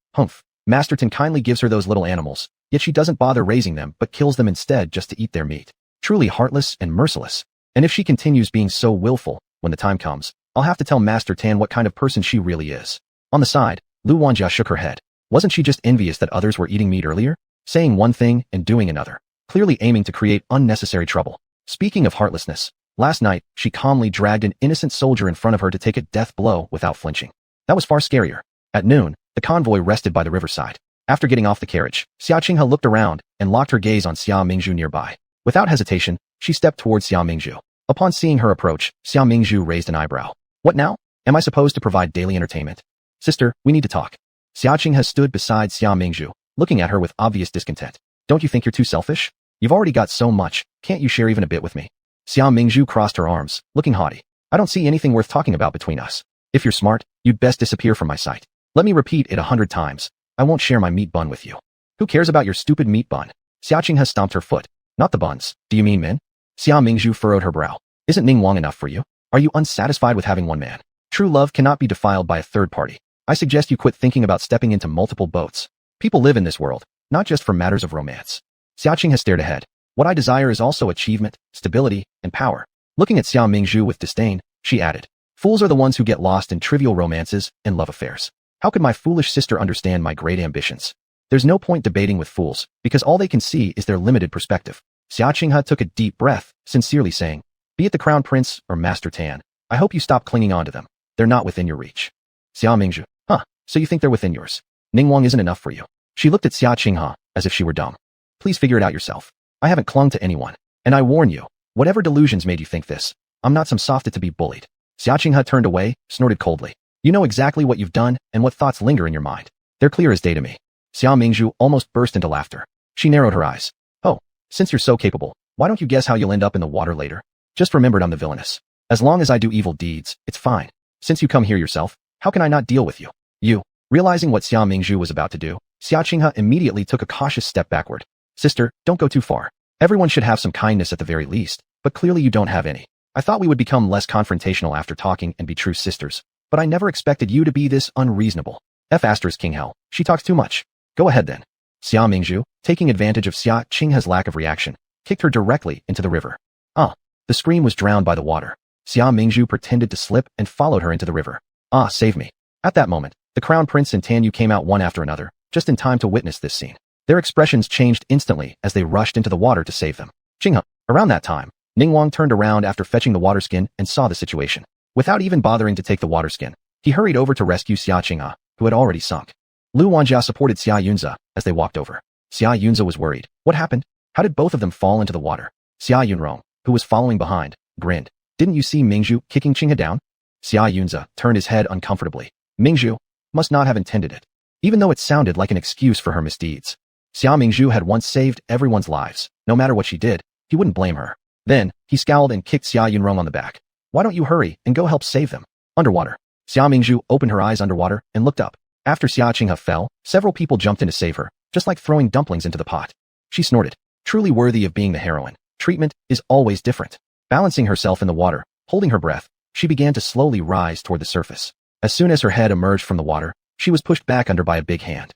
Master Tan kindly gives her those little animals, yet she doesn't bother raising them but kills them instead just to eat their meat. Truly heartless and merciless. And if she continues being so willful, when the time comes, I'll have to tell Master Tan what kind of person she really is. On the side, Lu Wanjia shook her head. Wasn't she just envious that others were eating meat earlier? Saying one thing and doing another. Clearly aiming to create unnecessary trouble. Speaking of heartlessness, last night, she calmly dragged an innocent soldier in front of her to take a death blow without flinching. That was far scarier. At noon, the convoy rested by the riverside. After getting off the carriage, Xia Qinghe looked around and locked her gaze on Xia Mingzhu nearby. Without hesitation, she stepped towards Xia Mingzhu. Upon seeing her approach, Xia Mingzhu raised an eyebrow. What now? Am I supposed to provide daily entertainment? Sister, we need to talk. Xia Qinghe stood beside Xia Mingzhu, looking at her with obvious discontent. Don't you think you're too selfish? You've already got so much, can't you share even a bit with me? Xia Mingzhu crossed her arms, looking haughty. I don't see anything worth talking about between us. If you're smart, you'd best disappear from my sight. Let me repeat it 100 times. I won't share my meat bun with you. Who cares about your stupid meat bun? Xia Qinghe stomped her foot. Not the buns. Do you mean men? Xia Mingzhu furrowed her brow. Isn't Ning Wang enough for you? Are you unsatisfied with having one man? True love cannot be defiled by a third party. I suggest you quit thinking about stepping into multiple boats. People live in this world, not just for matters of romance. Xia Qinghe stared ahead. What I desire is also achievement, stability, and power. Looking at Xia Mingzhu with disdain, she added, fools are the ones who get lost in trivial romances and love affairs. How could my foolish sister understand my great ambitions? There's no point debating with fools, because all they can see is their limited perspective. Xia Qinghe took a deep breath, sincerely saying, be it the Crown Prince or Master Tan, I hope you stop clinging on to them. They're not within your reach. Xia Mingzhu, so you think they're within yours? Ning Wang isn't enough for you. She looked at Xia Qinghe as if she were dumb. Please figure it out yourself. I haven't clung to anyone. And I warn you, whatever delusions made you think this, I'm not some softy to be bullied. Xia Qinghe turned away, snorted coldly. You know exactly what you've done and what thoughts linger in your mind. They're clear as day to me. Xia Mingzhu almost burst into laughter. She narrowed her eyes. Oh, since you're so capable, why don't you guess how you'll end up in the water later? Just remembered I'm the villainess. As long as I do evil deeds, it's fine. Since you come here yourself, how can I not deal with you? You. Realizing what Xia Mingzhu was about to do, Xia Qinghe immediately took a cautious step backward. Sister, don't go too far. Everyone should have some kindness at the very least, but clearly you don't have any. I thought we would become less confrontational after talking and be true sisters, but I never expected you to be this unreasonable. King Hell, she talks too much. Go ahead then. Xia Mingzhu, taking advantage of Xia Qinghe's lack of reaction, kicked her directly into the river. The scream was drowned by the water. Xia Mingzhu pretended to slip and followed her into the river. Save me. At that moment, the Crown Prince and Tan Yu came out one after another, just in time to witness this scene. Their expressions changed instantly as they rushed into the water to save them. Qinghe. Around that time, Ning Wang turned around after fetching the water skin and saw the situation. Without even bothering to take the water skin, he hurried over to rescue Xia Qinghe, who had already sunk. Lu Wanjia supported Xia Yunze as they walked over. Xia Yunze was worried. What happened? How did both of them fall into the water? Xia Yunrong, who was following behind, grinned. Didn't you see Mingzhu kicking Qinghe down? Xia Yunze turned his head uncomfortably. Mingzhu must not have intended it, even though it sounded like an excuse for her misdeeds. Xia Mingzhu had once saved everyone's lives. No matter what she did, he wouldn't blame her. Then, he scowled and kicked Xia Yunrong on the back. Why don't you hurry and go help save them? Underwater. Xia Mingzhu opened her eyes underwater and looked up. After Xia Qinghe fell, several people jumped in to save her, just like throwing dumplings into the pot. She snorted. Truly worthy of being the heroine. Treatment is always different. Balancing herself in the water, holding her breath, she began to slowly rise toward the surface. As soon as her head emerged from the water, she was pushed back under by a big hand.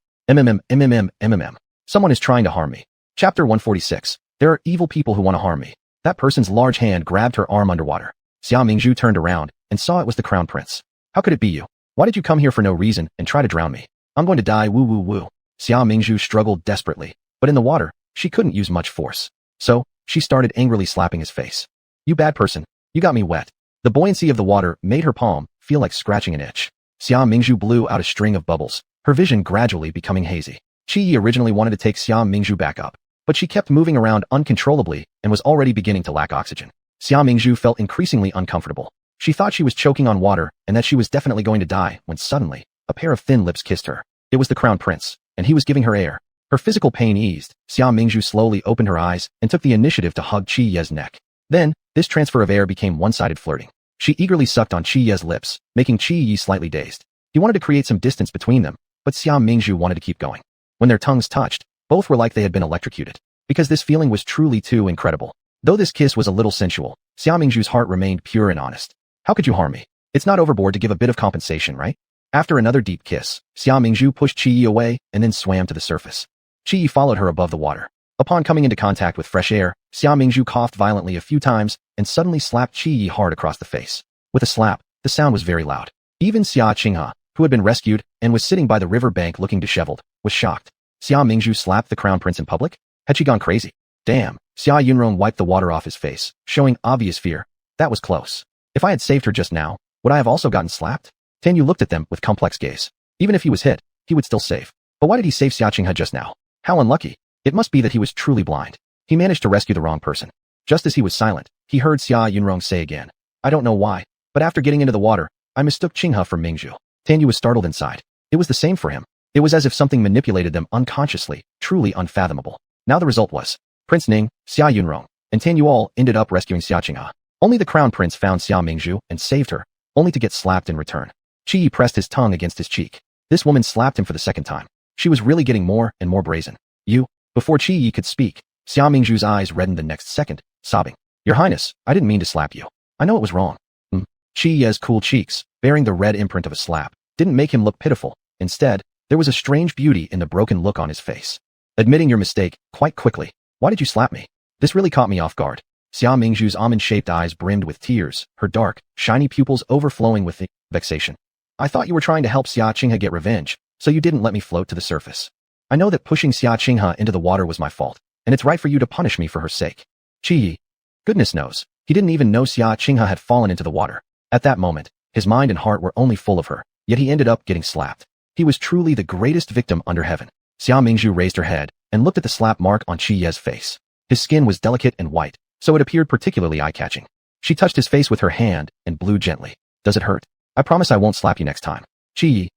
Someone is trying to harm me. Chapter 146. There are evil people who want to harm me. That person's large hand grabbed her arm underwater. Xia Mingzhu turned around and saw it was the Crown Prince. How could it be you? Why did you come here for no reason and try to drown me? I'm going to die, woo woo woo. Xia Mingzhu struggled desperately, but in the water, she couldn't use much force. So, she started angrily slapping his face. You bad person, you got me wet. The buoyancy of the water made her palm feel like scratching an itch. Xia Mingzhu blew out a string of bubbles, her vision gradually becoming hazy. Qi Yi originally wanted to take Xia Mingzhu back up, but she kept moving around uncontrollably and was already beginning to lack oxygen. Xia Mingzhu felt increasingly uncomfortable. She thought she was choking on water and that she was definitely going to die when suddenly, a pair of thin lips kissed her. It was the Crown Prince, and he was giving her air. Her physical pain eased. Xia Mingzhu slowly opened her eyes and took the initiative to hug Qi Ye's neck. Then, this transfer of air became one-sided flirting. She eagerly sucked on Qi Ye's lips, making Qi Yi slightly dazed. He wanted to create some distance between them, but Xia Mingzhu wanted to keep going. When their tongues touched, both were like they had been electrocuted, because this feeling was truly too incredible. Though this kiss was a little sensual, Xia Mingzhu's heart remained pure and honest. How could you harm me? It's not overboard to give a bit of compensation, right? After another deep kiss, Xia Mingzhu pushed Qi Yi away and then swam to the surface. Qi Yi followed her above the water. Upon coming into contact with fresh air, Xia Mingzhu coughed violently a few times and suddenly slapped Qi Yi hard across the face. With a slap, The sound was very loud. Even Xia Qinghe, who had been rescued and was sitting by the river bank looking disheveled, was shocked. Xia Mingzhu slapped the crown prince in public? Had she gone crazy? Damn. Xia Yunrong wiped the water off his face, showing obvious fear. That was close. If I had saved her just now, would I have also gotten slapped? Tan Yu looked at them with complex gaze. Even if he was hit, he would still save. But why did he save Xia Qinghe just now? How unlucky. It must be that he was truly blind. He managed to rescue the wrong person. Just as he was silent, he heard Xia Yunrong say again. I don't know why, but after getting into the water, I mistook Qinghe for Mingzhu. Tan Yu was startled inside. It was the same for him. It was as if something manipulated them unconsciously, truly unfathomable. Now the result was, Prince Ning, Xia Yunrong, and Tan Yu all ended up rescuing Xia Qinghe. Only the crown prince found Xia Mingzhu and saved her, only to get slapped in return. Qi Yi pressed his tongue against his cheek. This woman slapped him for the second time. She was really getting more and more brazen. You? Before Qi Yi could speak, Xia Mingzhu's eyes reddened the next second, sobbing. Your Highness, I didn't mean to slap you. I know it was wrong. Qi Yi's cool cheeks, bearing the red imprint of a slap, didn't make him look pitiful. Instead, there was a strange beauty in the broken look on his face. Admitting your mistake, quite quickly. Why did you slap me? This really caught me off guard. Xia Mingzhu's almond-shaped eyes brimmed with tears, her dark, shiny pupils overflowing with vexation. I thought you were trying to help Xia Qinghe get revenge, so you didn't let me float to the surface. I know that pushing Xia Qinghe into the water was my fault, and it's right for you to punish me for her sake. Qi Yi. Goodness knows, he didn't even know Xia Qinghe had fallen into the water. At that moment, his mind and heart were only full of her, yet he ended up getting slapped. He was truly the greatest victim under heaven. Xia Mingzhu raised her head and looked at the slap mark on Qi Yi's face. His skin was delicate and white, so it appeared particularly eye-catching. She touched his face with her hand and blew gently. Does it hurt? I promise I won't slap you next time. Qi Yi.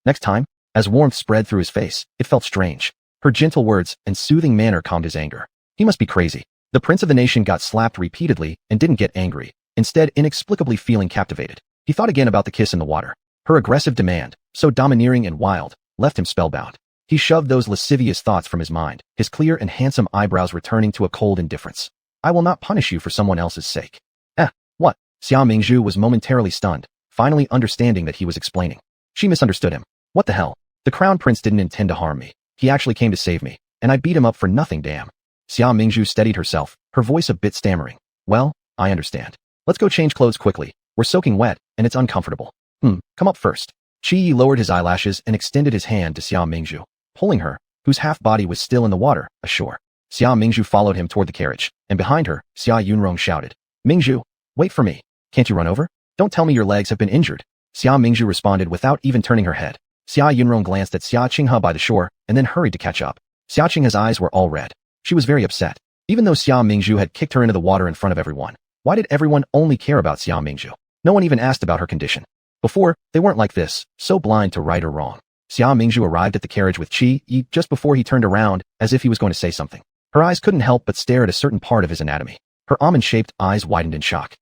Next time? As warmth spread through his face, it felt strange. Her gentle words and soothing manner calmed his anger. He must be crazy. The prince of the nation got slapped repeatedly and didn't get angry, instead inexplicably feeling captivated. He thought again about the kiss in the water. Her aggressive demand, so domineering and wild, left him spellbound. He shoved those lascivious thoughts from his mind, his clear and handsome eyebrows returning to a cold indifference. I will not punish you for someone else's sake. What? Xia Mingzhu was momentarily stunned, finally understanding that he was explaining. She misunderstood him. What the hell? The crown prince didn't intend to harm me. He actually came to save me, and I beat him up for nothing, damn. Xia Mingzhu steadied herself, her voice a bit stammering. Well, I understand. Let's go change clothes quickly. We're soaking wet, and it's uncomfortable. Come up first. Qi Yi lowered his eyelashes and extended his hand to Xia Mingzhu, pulling her, whose half-body was still in the water, ashore. Xia Mingzhu followed him toward the carriage, and behind her, Xia Yunrong shouted, Mingzhu, wait for me. Can't you run over? Don't tell me your legs have been injured. Xia Mingzhu responded without even turning her head. Xia Yunrong glanced at Xia Qinghe by the shore, and then hurried to catch up. Xia Qinghe's eyes were all red. She was very upset. Even though Xia Mingzhu had kicked her into the water in front of everyone, why did everyone only care about Xia Mingzhu? No one even asked about her condition. Before, they weren't like this, so blind to right or wrong. Xia Mingzhu arrived at the carriage with Qi Yi just before he turned around, as if he was going to say something. Her eyes couldn't help but stare at a certain part of his anatomy. Her almond-shaped eyes widened in shock.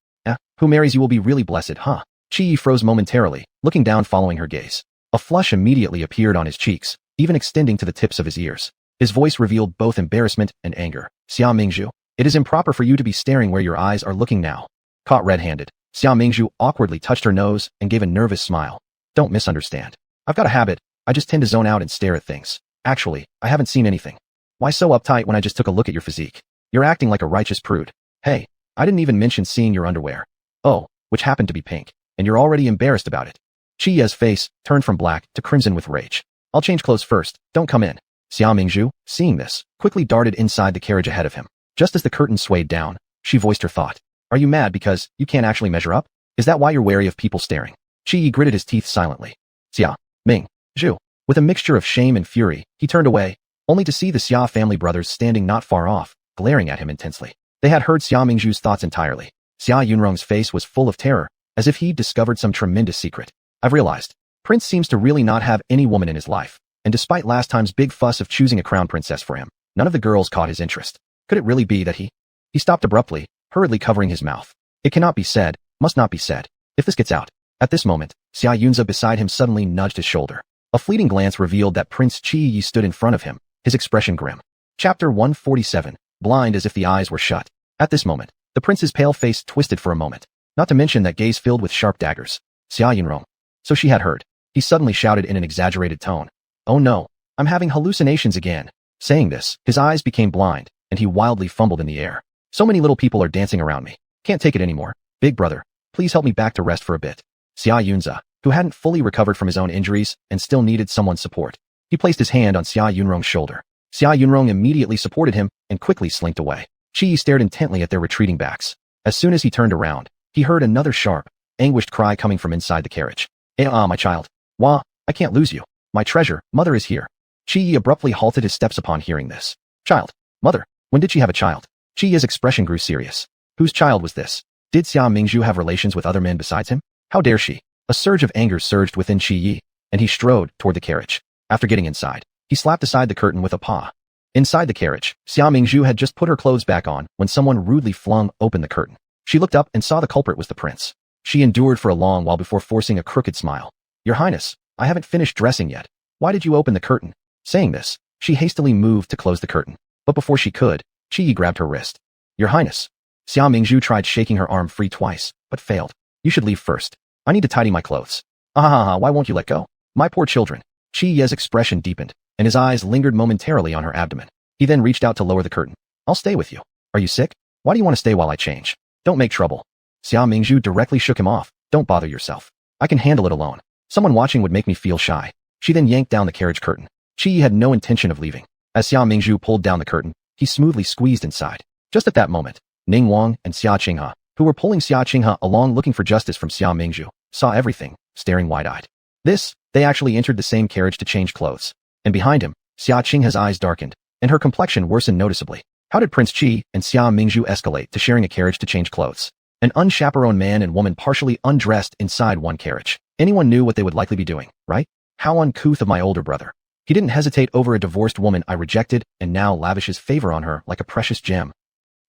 Who marries you will be really blessed, huh? Qi Yi froze momentarily, looking down following her gaze. A flush immediately appeared on his cheeks, even extending to the tips of his ears. His voice revealed both embarrassment and anger. Xia Mingzhu, it is improper for you to be staring where your eyes are looking now. Caught red-handed, Xia Mingzhu awkwardly touched her nose and gave a nervous smile. Don't misunderstand. I've got a habit, I just tend to zone out and stare at things. Actually, I haven't seen anything. Why so uptight when I just took a look at your physique? You're acting like a righteous prude. Hey, I didn't even mention seeing your underwear. Oh, which happened to be pink, and you're already embarrassed about it. Qi Yi's face turned from black to crimson with rage. I'll change clothes first, don't come in. Xia Mingzhu, seeing this, quickly darted inside the carriage ahead of him. Just as the curtain swayed down, she voiced her thought. Are you mad because you can't actually measure up? Is that why you're wary of people staring? Qi Yi gritted his teeth silently. Xia Mingzhu. With a mixture of shame and fury, he turned away, only to see the Xia family brothers standing not far off, glaring at him intensely. They had heard Xia Mingzhu's thoughts entirely. Xia Yunrong's face was full of terror, as if he'd discovered some tremendous secret. I've realized. Prince seems to really not have any woman in his life, and despite last time's big fuss of choosing a crown princess for him, none of the girls caught his interest. Could it really be that he stopped abruptly, hurriedly covering his mouth. It cannot be said, must not be said. If this gets out. At this moment, Xia Yunze beside him suddenly nudged his shoulder. A fleeting glance revealed that Prince Qi Yi stood in front of him, his expression grim. Chapter 147, blind as if the eyes were shut. At this moment, the prince's pale face twisted for a moment, not to mention that gaze filled with sharp daggers. Xia Yunrong. So she had heard. He suddenly shouted in an exaggerated tone. Oh no, I'm having hallucinations again. Saying this, his eyes became blind, and he wildly fumbled in the air. So many little people are dancing around me. Can't take it anymore. Big brother, please help me back to rest for a bit. Xia Yunze, who hadn't fully recovered from his own injuries and still needed someone's support. He placed his hand on Xia Yunrong's shoulder. Xia Yunrong immediately supported him and quickly slinked away. Qi stared intently at their retreating backs. As soon as he turned around, he heard another sharp, anguished cry coming from inside the carriage. My child. Wah, I can't lose you. My treasure, mother is here. Qi abruptly halted his steps upon hearing this. Child? Mother? When did she have a child? Qi's expression grew serious. Whose child was this? Did Xia Mingzhu have relations with other men besides him? How dare she? A surge of anger surged within Qi Yi, and he strode toward the carriage. After getting inside, he slapped aside the curtain with a paw. Inside the carriage, Xia Mingzhu had just put her clothes back on when someone rudely flung open the curtain. She looked up and saw the culprit was the prince. She endured for a long while before forcing a crooked smile. Your Highness, I haven't finished dressing yet. Why did you open the curtain? Saying this, she hastily moved to close the curtain. But before she could, Qi Yi grabbed her wrist. Your Highness. Xia Mingzhu tried shaking her arm free twice, but failed. You should leave first. I need to tidy my clothes. Why won't you let go? My poor children. Qi Yi's expression deepened, and his eyes lingered momentarily on her abdomen. He then reached out to lower the curtain. I'll stay with you. Are you sick? Why do you want to stay while I change? Don't make trouble. Xia Mingzhu directly shook him off. Don't bother yourself. I can handle it alone. Someone watching would make me feel shy. She then yanked down the carriage curtain. Qi Yi had no intention of leaving. As Xia Mingzhu pulled down the curtain, he smoothly squeezed inside. Just at that moment, Ning Wang and Xia Qinghe, who were pulling Xia Qinghe along looking for justice from Xia Mingzhu, saw everything, staring wide-eyed. They actually entered the same carriage to change clothes. And behind him, Xia Qinghe's eyes darkened, and her complexion worsened noticeably. How did Prince Qi and Xia Mingzhu escalate to sharing a carriage to change clothes? An unchaperoned man and woman partially undressed inside one carriage. Anyone knew what they would likely be doing, right? How uncouth of my older brother. He didn't hesitate over a divorced woman I rejected and now lavishes favor on her like a precious gem.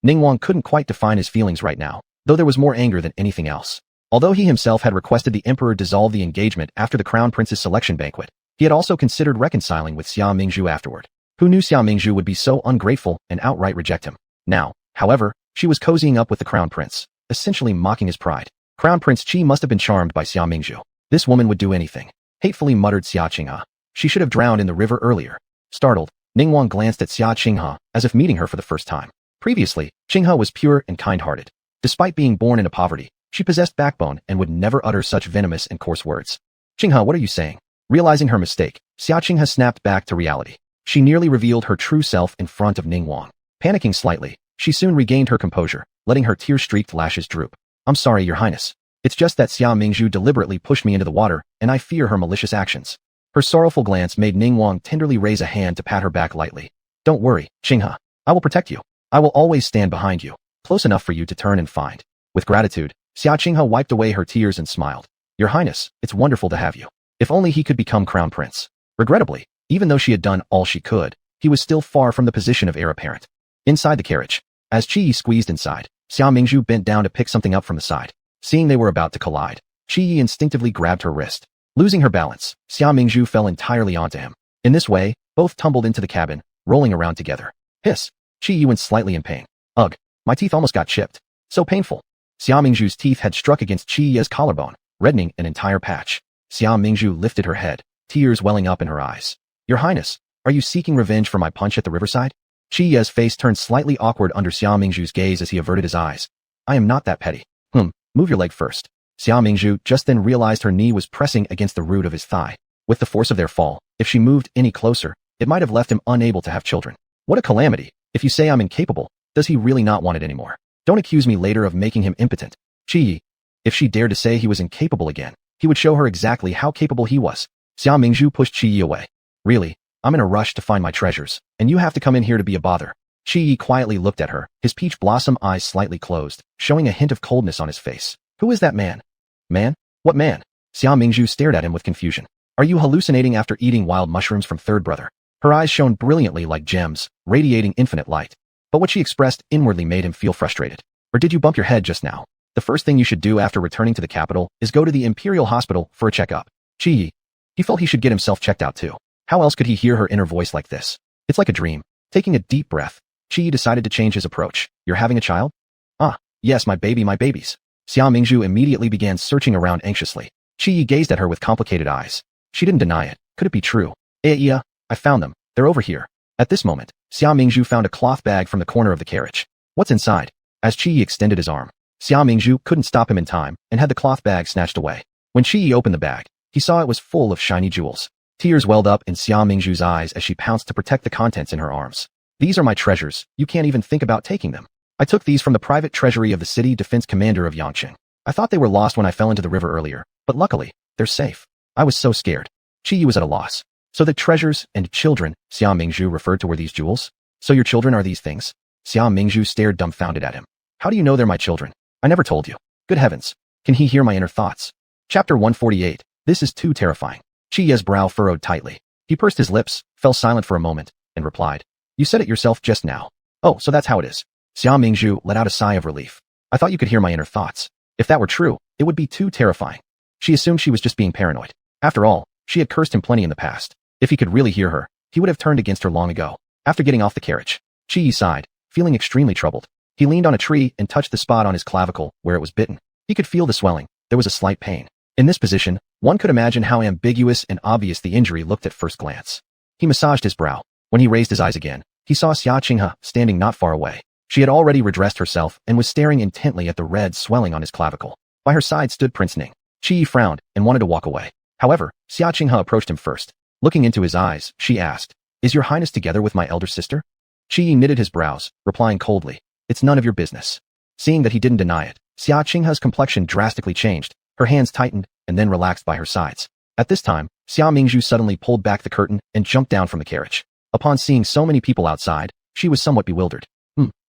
Ning Wang couldn't quite define his feelings right now, though there was more anger than anything else. Although he himself had requested the emperor dissolve the engagement after the crown prince's selection banquet, he had also considered reconciling with Xia Mingzhu afterward. Who knew Xia Mingzhu would be so ungrateful and outright reject him? Now, however, she was cozying up with the crown prince, essentially mocking his pride. Crown Prince Qi must have been charmed by Xia Mingzhu. This woman would do anything. Hatefully muttered Xia Qinghe. She should have drowned in the river earlier. Startled, Ning Wang glanced at Xia Qinghe as if meeting her for the first time. Previously, Qinghe was pure and kind-hearted. Despite being born into poverty, she possessed backbone and would never utter such venomous and coarse words. Qinghe, what are you saying? Realizing her mistake, Xia Qinghe snapped back to reality. She nearly revealed her true self in front of Ning Wang. Panicking slightly, she soon regained her composure, letting her tear-streaked lashes droop. I'm sorry, Your Highness. It's just that Xia Mingzhu deliberately pushed me into the water, and I fear her malicious actions. Her sorrowful glance made Ning Wang tenderly raise a hand to pat her back lightly. Don't worry, Qinghe. I will protect you. I will always stand behind you, close enough for you to turn and find. With gratitude, Xia Qinghe wiped away her tears and smiled. Your Highness, it's wonderful to have you. If only he could become crown prince. Regrettably, even though she had done all she could, he was still far from the position of heir apparent. Inside the carriage, as Qi Yi squeezed inside, Xia Mingzhu bent down to pick something up from the side. Seeing they were about to collide, Qi Yi instinctively grabbed her wrist. Losing her balance, Xia Mingzhu fell entirely onto him. In this way, both tumbled into the cabin, rolling around together. Hiss! Qi Yi went slightly in pain. Ugh, my teeth almost got chipped. So painful. Xia Mingzhu's teeth had struck against Qi Yi's collarbone, reddening an entire patch. Xia Mingzhu lifted her head, tears welling up in her eyes. Your Highness, are you seeking revenge for my punch at the riverside? Qi Yi's face turned slightly awkward under Xia Mingzhu's gaze as he averted his eyes. I am not that petty. Move your leg first. Xia Mingzhu just then realized her knee was pressing against the root of his thigh. With the force of their fall, if she moved any closer, it might have left him unable to have children. What a calamity. If you say I'm incapable, does he really not want it anymore? Don't accuse me later of making him impotent. Qi Yi. If she dared to say he was incapable again, he would show her exactly how capable he was. Xia Mingzhu pushed Qi Yi away. Really? I'm in a rush to find my treasures, and you have to come in here to be a bother. Qi Yi quietly looked at her, his peach blossom eyes slightly closed, showing a hint of coldness on his face. Who is that man? Man? What man? Xia Mingzhu stared at him with confusion. Are you hallucinating after eating wild mushrooms from third brother? Her eyes shone brilliantly like gems, radiating infinite light. But what she expressed inwardly made him feel frustrated. Or did you bump your head just now? The first thing you should do after returning to the capital is go to the Imperial Hospital for a checkup. Qi Yi. He felt he should get himself checked out too. How else could he hear her inner voice like this? It's like a dream. Taking a deep breath, Qi Yi decided to change his approach. You're having a child? Ah, yes, my babies. Xia Mingzhu immediately began searching around anxiously. Qi Yi gazed at her with complicated eyes. She didn't deny it. Could it be true? Yeah, I found them. They're over here. At this moment, Xia Mingzhu found a cloth bag from the corner of the carriage. What's inside? As Qi Yi extended his arm, Xia Mingzhu couldn't stop him in time and had the cloth bag snatched away. When Qi opened the bag, he saw it was full of shiny jewels. Tears welled up in Xia Mingzhu's eyes as she pounced to protect the contents in her arms. These are my treasures, you can't even think about taking them. I took these from the private treasury of the city defense commander of Yangqing. I thought they were lost when I fell into the river earlier, but luckily, they're safe. I was so scared. Qi was at a loss. So the treasures and children Xia Mingzhu referred to were these jewels? So your children are these things? Xia Mingzhu stared dumbfounded at him. How do you know they're my children? I never told you. Good heavens. Can he hear my inner thoughts? Chapter 148. This is too terrifying. Qi's brow furrowed tightly. He pursed his lips, fell silent for a moment, and replied. You said it yourself just now. Oh, so that's how it is. Xia Mingzhu let out a sigh of relief. I thought you could hear my inner thoughts. If that were true, it would be too terrifying. She assumed she was just being paranoid. After all, she had cursed him plenty in the past. If he could really hear her, he would have turned against her long ago. After getting off the carriage, Qi sighed, feeling extremely troubled. He leaned on a tree and touched the spot on his clavicle where it was bitten. He could feel the swelling. There was a slight pain. In this position, one could imagine how ambiguous and obvious the injury looked at first glance. He massaged his brow. When he raised his eyes again, he saw Xia Qinghe standing not far away. She had already redressed herself and was staring intently at the red swelling on his clavicle. By her side stood Prince Ning. Qi frowned and wanted to walk away. However, Xia Qinghe approached him first. Looking into his eyes, she asked, Is your highness together with my elder sister? Qi knitted his brows, replying coldly, It's none of your business. Seeing that he didn't deny it, Xia Qinghe's complexion drastically changed. Her hands tightened and then relaxed by her sides. At this time, Xia Mingzhu suddenly pulled back the curtain and jumped down from the carriage. Upon seeing so many people outside, she was somewhat bewildered.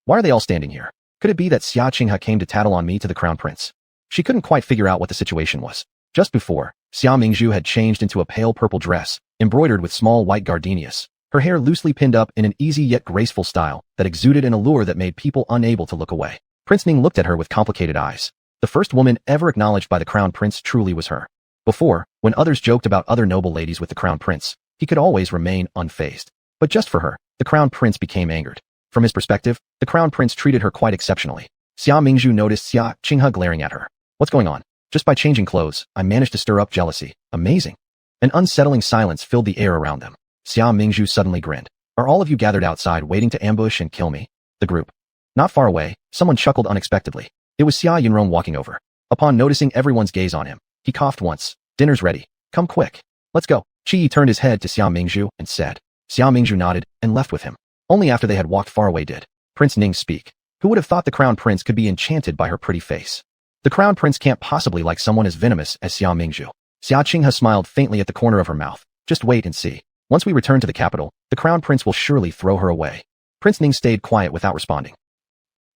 Why are they all standing here? Could it be that Xia Qinghe came to tattle on me to the crown prince? She couldn't quite figure out what the situation was. Just before, Xia Mingzhu had changed into a pale purple dress, embroidered with small white gardenias, her hair loosely pinned up in an easy yet graceful style that exuded an allure that made people unable to look away. Prince Ning looked at her with complicated eyes. The first woman ever acknowledged by the crown prince truly was her. Before, when others joked about other noble ladies with the crown prince, he could always remain unfazed. But just for her, the crown prince became angered. From his perspective, the crown prince treated her quite exceptionally. Xia Mingzhu noticed Xia Qinghe glaring at her. What's going on? Just by changing clothes, I managed to stir up jealousy. Amazing. An unsettling silence filled the air around them. Xia Mingzhu suddenly grinned. Are all of you gathered outside waiting to ambush and kill me? The group. Not far away, someone chuckled unexpectedly. It was Xia Yunrong walking over. Upon noticing everyone's gaze on him, he coughed once. Dinner's ready. Come quick. Let's go. Qi turned his head to Xia Mingzhu and said. Xia Mingzhu nodded and left with him. Only after they had walked far away did Prince Ning speak. Who would have thought the crown prince could be enchanted by her pretty face? The crown prince can't possibly like someone as venomous as Xia Mingzhu. Xia Qinghe smiled faintly at the corner of her mouth. Just wait and see. Once we return to the capital, the crown prince will surely throw her away. Prince Ning stayed quiet without responding.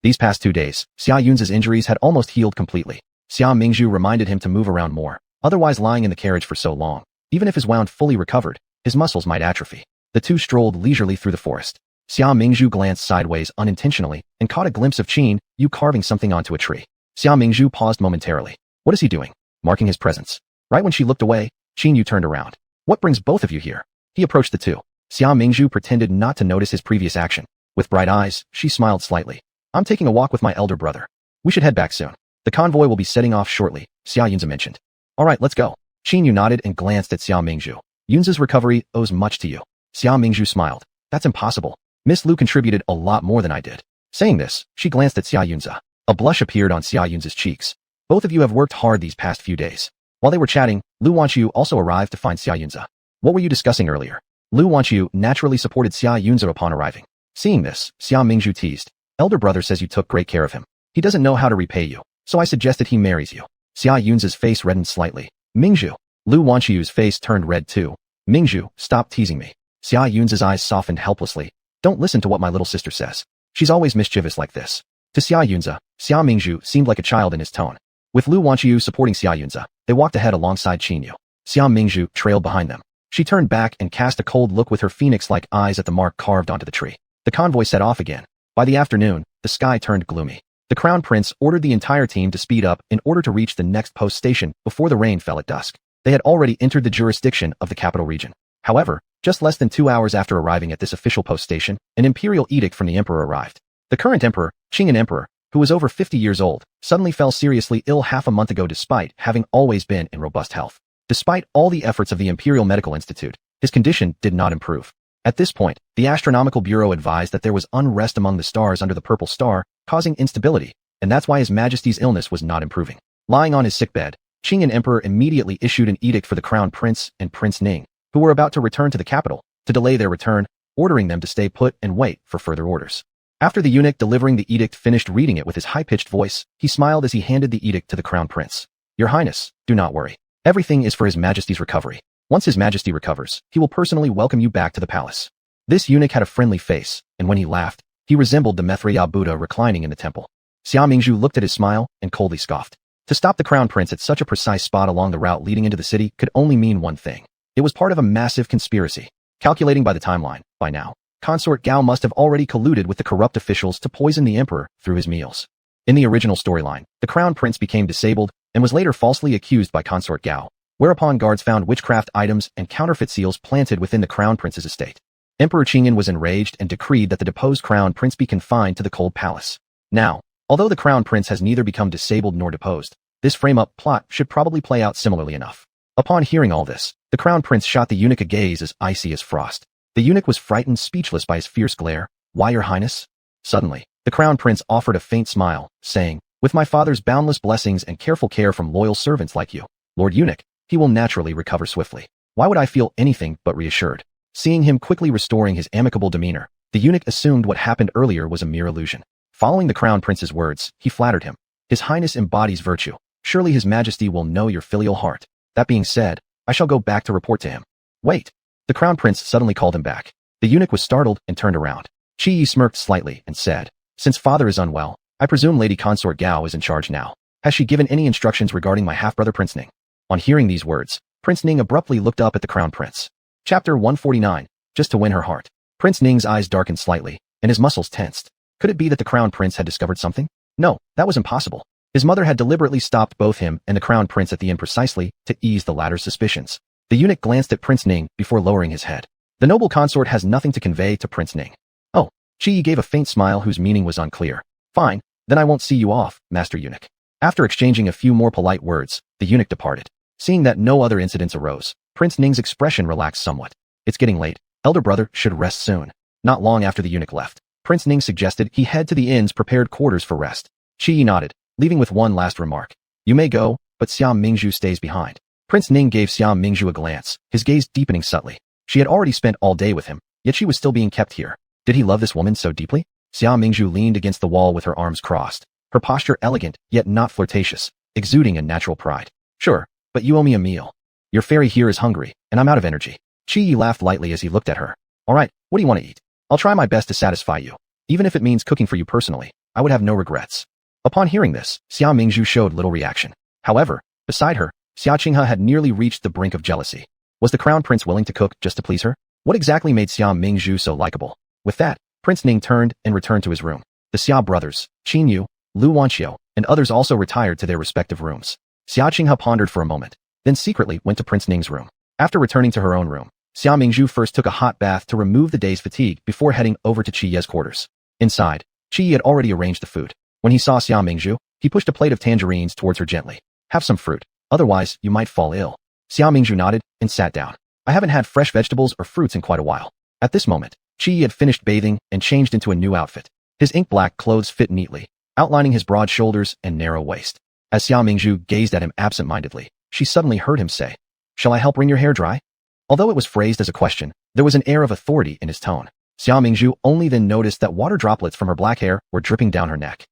These past 2 days, Xia Yun's injuries had almost healed completely. Xia Mingzhu reminded him to move around more. Otherwise lying in the carriage for so long, even if his wound fully recovered, his muscles might atrophy. The two strolled leisurely through the forest. Xia Mingzhu glanced sideways unintentionally and caught a glimpse of Qin Yu carving something onto a tree. Xia Mingzhu paused momentarily. What is he doing? Marking his presence. Right when she looked away, Qin Yu turned around. What brings both of you here? He approached the two. Xia Mingzhu pretended not to notice his previous action. With bright eyes, she smiled slightly. I'm taking a walk with my elder brother. We should head back soon. The convoy will be setting off shortly, Xia Yunza mentioned. All right, let's go. Qin Yu nodded and glanced at Xia Mingzhu. Yunza's recovery owes much to you. Xia Mingzhu smiled. That's impossible. Miss Lu contributed a lot more than I did. Saying this, she glanced at Xia Yunza. A blush appeared on Xia Yunza's cheeks. Both of you have worked hard these past few days. While they were chatting, Lu Wanqiu also arrived to find Xia Yunza. What were you discussing earlier? Lu Wanqiu naturally supported Xia Yunza upon arriving. Seeing this, Xia Mingzhu teased. Elder brother says you took great care of him. He doesn't know how to repay you, so I suggested he marries you. Xia Yunza's face reddened slightly. Mingzhu. Lu Wanqiu's face turned red too. Mingzhu, stop teasing me. Xia Yunza's eyes softened helplessly. Don't listen to what my little sister says. She's always mischievous like this. To Xia Yunza, Xia Mingzhu seemed like a child in his tone. With Lu Wanqiu supporting Xia Yunza, they walked ahead alongside Qin Yu. Xia Mingzhu trailed behind them. She turned back and cast a cold look with her phoenix-like eyes at the mark carved onto the tree. The convoy set off again. By the afternoon, the sky turned gloomy. The crown prince ordered the entire team to speed up in order to reach the next post station before the rain fell at dusk. They had already entered the jurisdiction of the capital region. However, just less than 2 hours after arriving at this official post station, an imperial edict from the emperor arrived. The current emperor, Qing'an Emperor, who was over 50 years old, suddenly fell seriously ill half a month ago despite having always been in robust health. Despite all the efforts of the Imperial Medical Institute, his condition did not improve. At this point, the Astronomical Bureau advised that there was unrest among the stars under the purple star, causing instability, and that's why His Majesty's illness was not improving. Lying on his sickbed, Qing Emperor immediately issued an edict for the Crown Prince and Prince Ning, who were about to return to the capital, to delay their return, ordering them to stay put and wait for further orders. After the eunuch delivering the edict finished reading it with his high-pitched voice, he smiled as he handed the edict to the Crown Prince. Your Highness, do not worry. Everything is for His Majesty's recovery. Once His Majesty recovers, he will personally welcome you back to the palace. This eunuch had a friendly face, and when he laughed, he resembled the Maitreya Buddha reclining in the temple. Xia Mingzhu looked at his smile and coldly scoffed. To stop the Crown Prince at such a precise spot along the route leading into the city could only mean one thing. It was part of a massive conspiracy. Calculating by the timeline, by now, Consort Gao must have already colluded with the corrupt officials to poison the emperor through his meals. In the original storyline, the Crown Prince became disabled and was later falsely accused by Consort Gao, whereupon guards found witchcraft items and counterfeit seals planted within the Crown Prince's estate. Emperor Qingyan was enraged and decreed that the deposed Crown Prince be confined to the cold palace. Now, although the Crown Prince has neither become disabled nor deposed, this frame-up plot should probably play out similarly enough. Upon hearing all this, the Crown Prince shot the eunuch a gaze as icy as frost. The eunuch was frightened speechless by his fierce glare. Why, Your Highness? Suddenly, the Crown Prince offered a faint smile, saying, With my father's boundless blessings and careful care from loyal servants like you, Lord Eunuch, he will naturally recover swiftly. Why would I feel anything but reassured? Seeing him quickly restoring his amicable demeanor, the eunuch assumed what happened earlier was a mere illusion. Following the Crown Prince's words, he flattered him. His Highness embodies virtue. Surely His Majesty will know your filial heart. That being said, I shall go back to report to him. Wait. The Crown Prince suddenly called him back. The eunuch was startled and turned around. Qi smirked slightly and said, Since father is unwell, I presume Lady Consort Gao is in charge now. Has she given any instructions regarding my half-brother Prince Ning? On hearing these words, Prince Ning abruptly looked up at the Crown Prince. Chapter 149. Just to win her heart. Prince Ning's eyes darkened slightly, and his muscles tensed. Could it be that the Crown Prince had discovered something? No, that was impossible. His mother had deliberately stopped both him and the Crown Prince at the inn precisely to ease the latter's suspicions. The eunuch glanced at Prince Ning before lowering his head. The noble consort has nothing to convey to Prince Ning. Oh, Qi gave a faint smile whose meaning was unclear. Fine, then I won't see you off, Master Eunuch. After exchanging a few more polite words, the eunuch departed. Seeing that no other incidents arose, Prince Ning's expression relaxed somewhat. It's getting late. Elder brother should rest soon. Not long after the eunuch left, Prince Ning suggested he head to the inn's prepared quarters for rest. Qi nodded, leaving with one last remark. You may go, but Xia Mingzhu stays behind. Prince Ning gave Xia Mingzhu a glance, his gaze deepening subtly. She had already spent all day with him, yet she was still being kept here. Did he love this woman so deeply? Xia Mingzhu leaned against the wall with her arms crossed, her posture elegant yet not flirtatious, exuding a natural pride. Sure, but you owe me a meal. Your fairy here is hungry, and I'm out of energy. Qi laughed lightly as he looked at her. All right, what do you want to eat? I'll try my best to satisfy you. Even if it means cooking for you personally, I would have no regrets. Upon hearing this, Xia Mingzhu showed little reaction. However, beside her, Xia Qinghe had nearly reached the brink of jealousy. Was the Crown Prince willing to cook just to please her? What exactly made Xia Mingzhu so likable? With that, Prince Ning turned and returned to his room. The Xia brothers, Qin Yu, Lu Wanqiu, and others also retired to their respective rooms. Xia Qinghe pondered for a moment, then secretly went to Prince Ning's room. After returning to her own room, Xia Mingzhu first took a hot bath to remove the day's fatigue before heading over to Qi Ye's quarters. Inside, Qi had already arranged the food. When he saw Xia Mingzhu, he pushed a plate of tangerines towards her gently. Have some fruit, otherwise you might fall ill. Xia Mingzhu nodded and sat down. I haven't had fresh vegetables or fruits in quite a while. At this moment, Qi had finished bathing and changed into a new outfit. His ink-black clothes fit neatly, outlining his broad shoulders and narrow waist. As Xia Mingzhu gazed at him absent-mindedly, she suddenly heard him say, Shall I help wring your hair dry? Although it was phrased as a question, there was an air of authority in his tone. Xia Mingzhu only then noticed that water droplets from her black hair were dripping down her neck.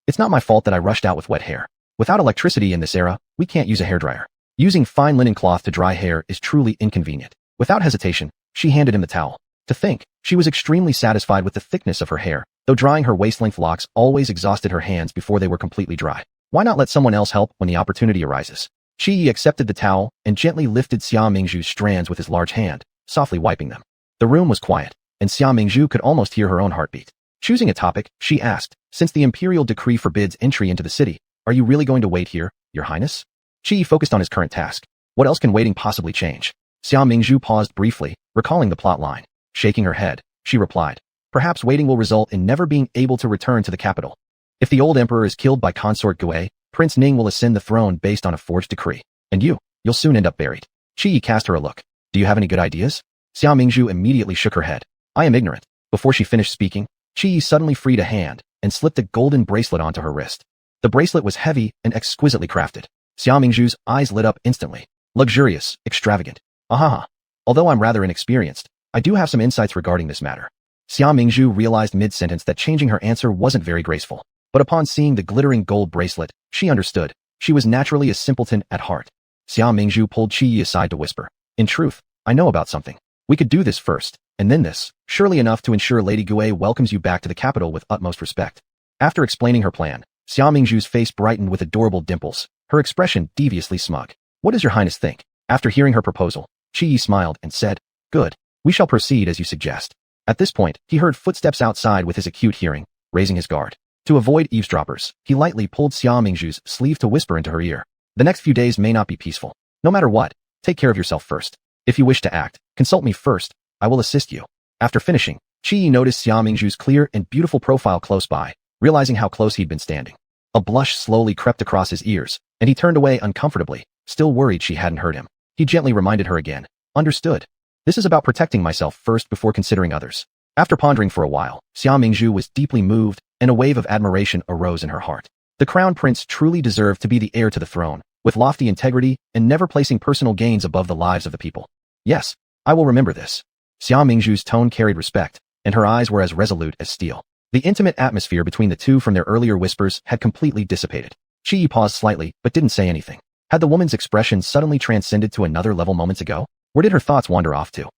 It's not my fault that I rushed out with wet hair. Without electricity in this era, we can't use a hairdryer. Using fine linen cloth to dry hair is truly inconvenient. Without hesitation, she handed him the towel. To think, she was extremely satisfied with the thickness of her hair, though drying her waist-length locks always exhausted her hands before they were completely dry. Why not let someone else help when the opportunity arises? Qi accepted the towel and gently lifted Xia Mingzhu's strands with his large hand, softly wiping them. The room was quiet, and Xia Mingzhu could almost hear her own heartbeat. Choosing a topic, she asked, Since the imperial decree forbids entry into the city, are you really going to wait here, Your Highness? Qi focused on his current task. What else can waiting possibly change? Xia Mingzhu paused briefly, recalling the plot line. Shaking her head, she replied, Perhaps waiting will result in never being able to return to the capital. If the old emperor is killed by Consort Gui, Prince Ning will ascend the throne based on a forged decree. And you'll soon end up buried. Qi cast her a look. Do you have any good ideas? Xia Mingzhu immediately shook her head. I am ignorant. Before she finished speaking, Qi suddenly freed a hand and slipped a golden bracelet onto her wrist. The bracelet was heavy and exquisitely crafted. Xia Mingzhu's eyes lit up instantly. Luxurious, extravagant. Ahaha. Although I'm rather inexperienced, I do have some insights regarding this matter. Xia Mingzhu realized mid-sentence that changing her answer wasn't very graceful. But upon seeing the glittering gold bracelet, she understood. She was naturally a simpleton at heart. Xia Mingzhu pulled Qi Yi aside to whisper. In truth, I know about something. We could do this first, and then this, surely enough to ensure Lady Gui welcomes you back to the capital with utmost respect. After explaining her plan, Xia Mingzhu's face brightened with adorable dimples, her expression deviously smug. What does your highness think? After hearing her proposal, Qi Yi smiled and said, Good. We shall proceed as you suggest. At this point, he heard footsteps outside with his acute hearing, raising his guard. To avoid eavesdroppers, he lightly pulled Xia Mingzhu's sleeve to whisper into her ear. The next few days may not be peaceful. No matter what, take care of yourself first. If you wish to act, consult me first. I will assist you. After finishing, Qi Yi noticed Xia Mingzhu's clear and beautiful profile close by, realizing how close he'd been standing. A blush slowly crept across his ears, and he turned away uncomfortably, still worried she hadn't heard him. He gently reminded her again. Understood. This is about protecting myself first before considering others. After pondering for a while, Xia Mingzhu was deeply moved, and a wave of admiration arose in her heart. The crown prince truly deserved to be the heir to the throne, with lofty integrity and never placing personal gains above the lives of the people. Yes, I will remember this. Xia Mingzhu's tone carried respect, and her eyes were as resolute as steel. The intimate atmosphere between the two from their earlier whispers had completely dissipated. Qi Yi paused slightly, but didn't say anything. Had the woman's expression suddenly transcended to another level moments ago? Where did her thoughts wander off to?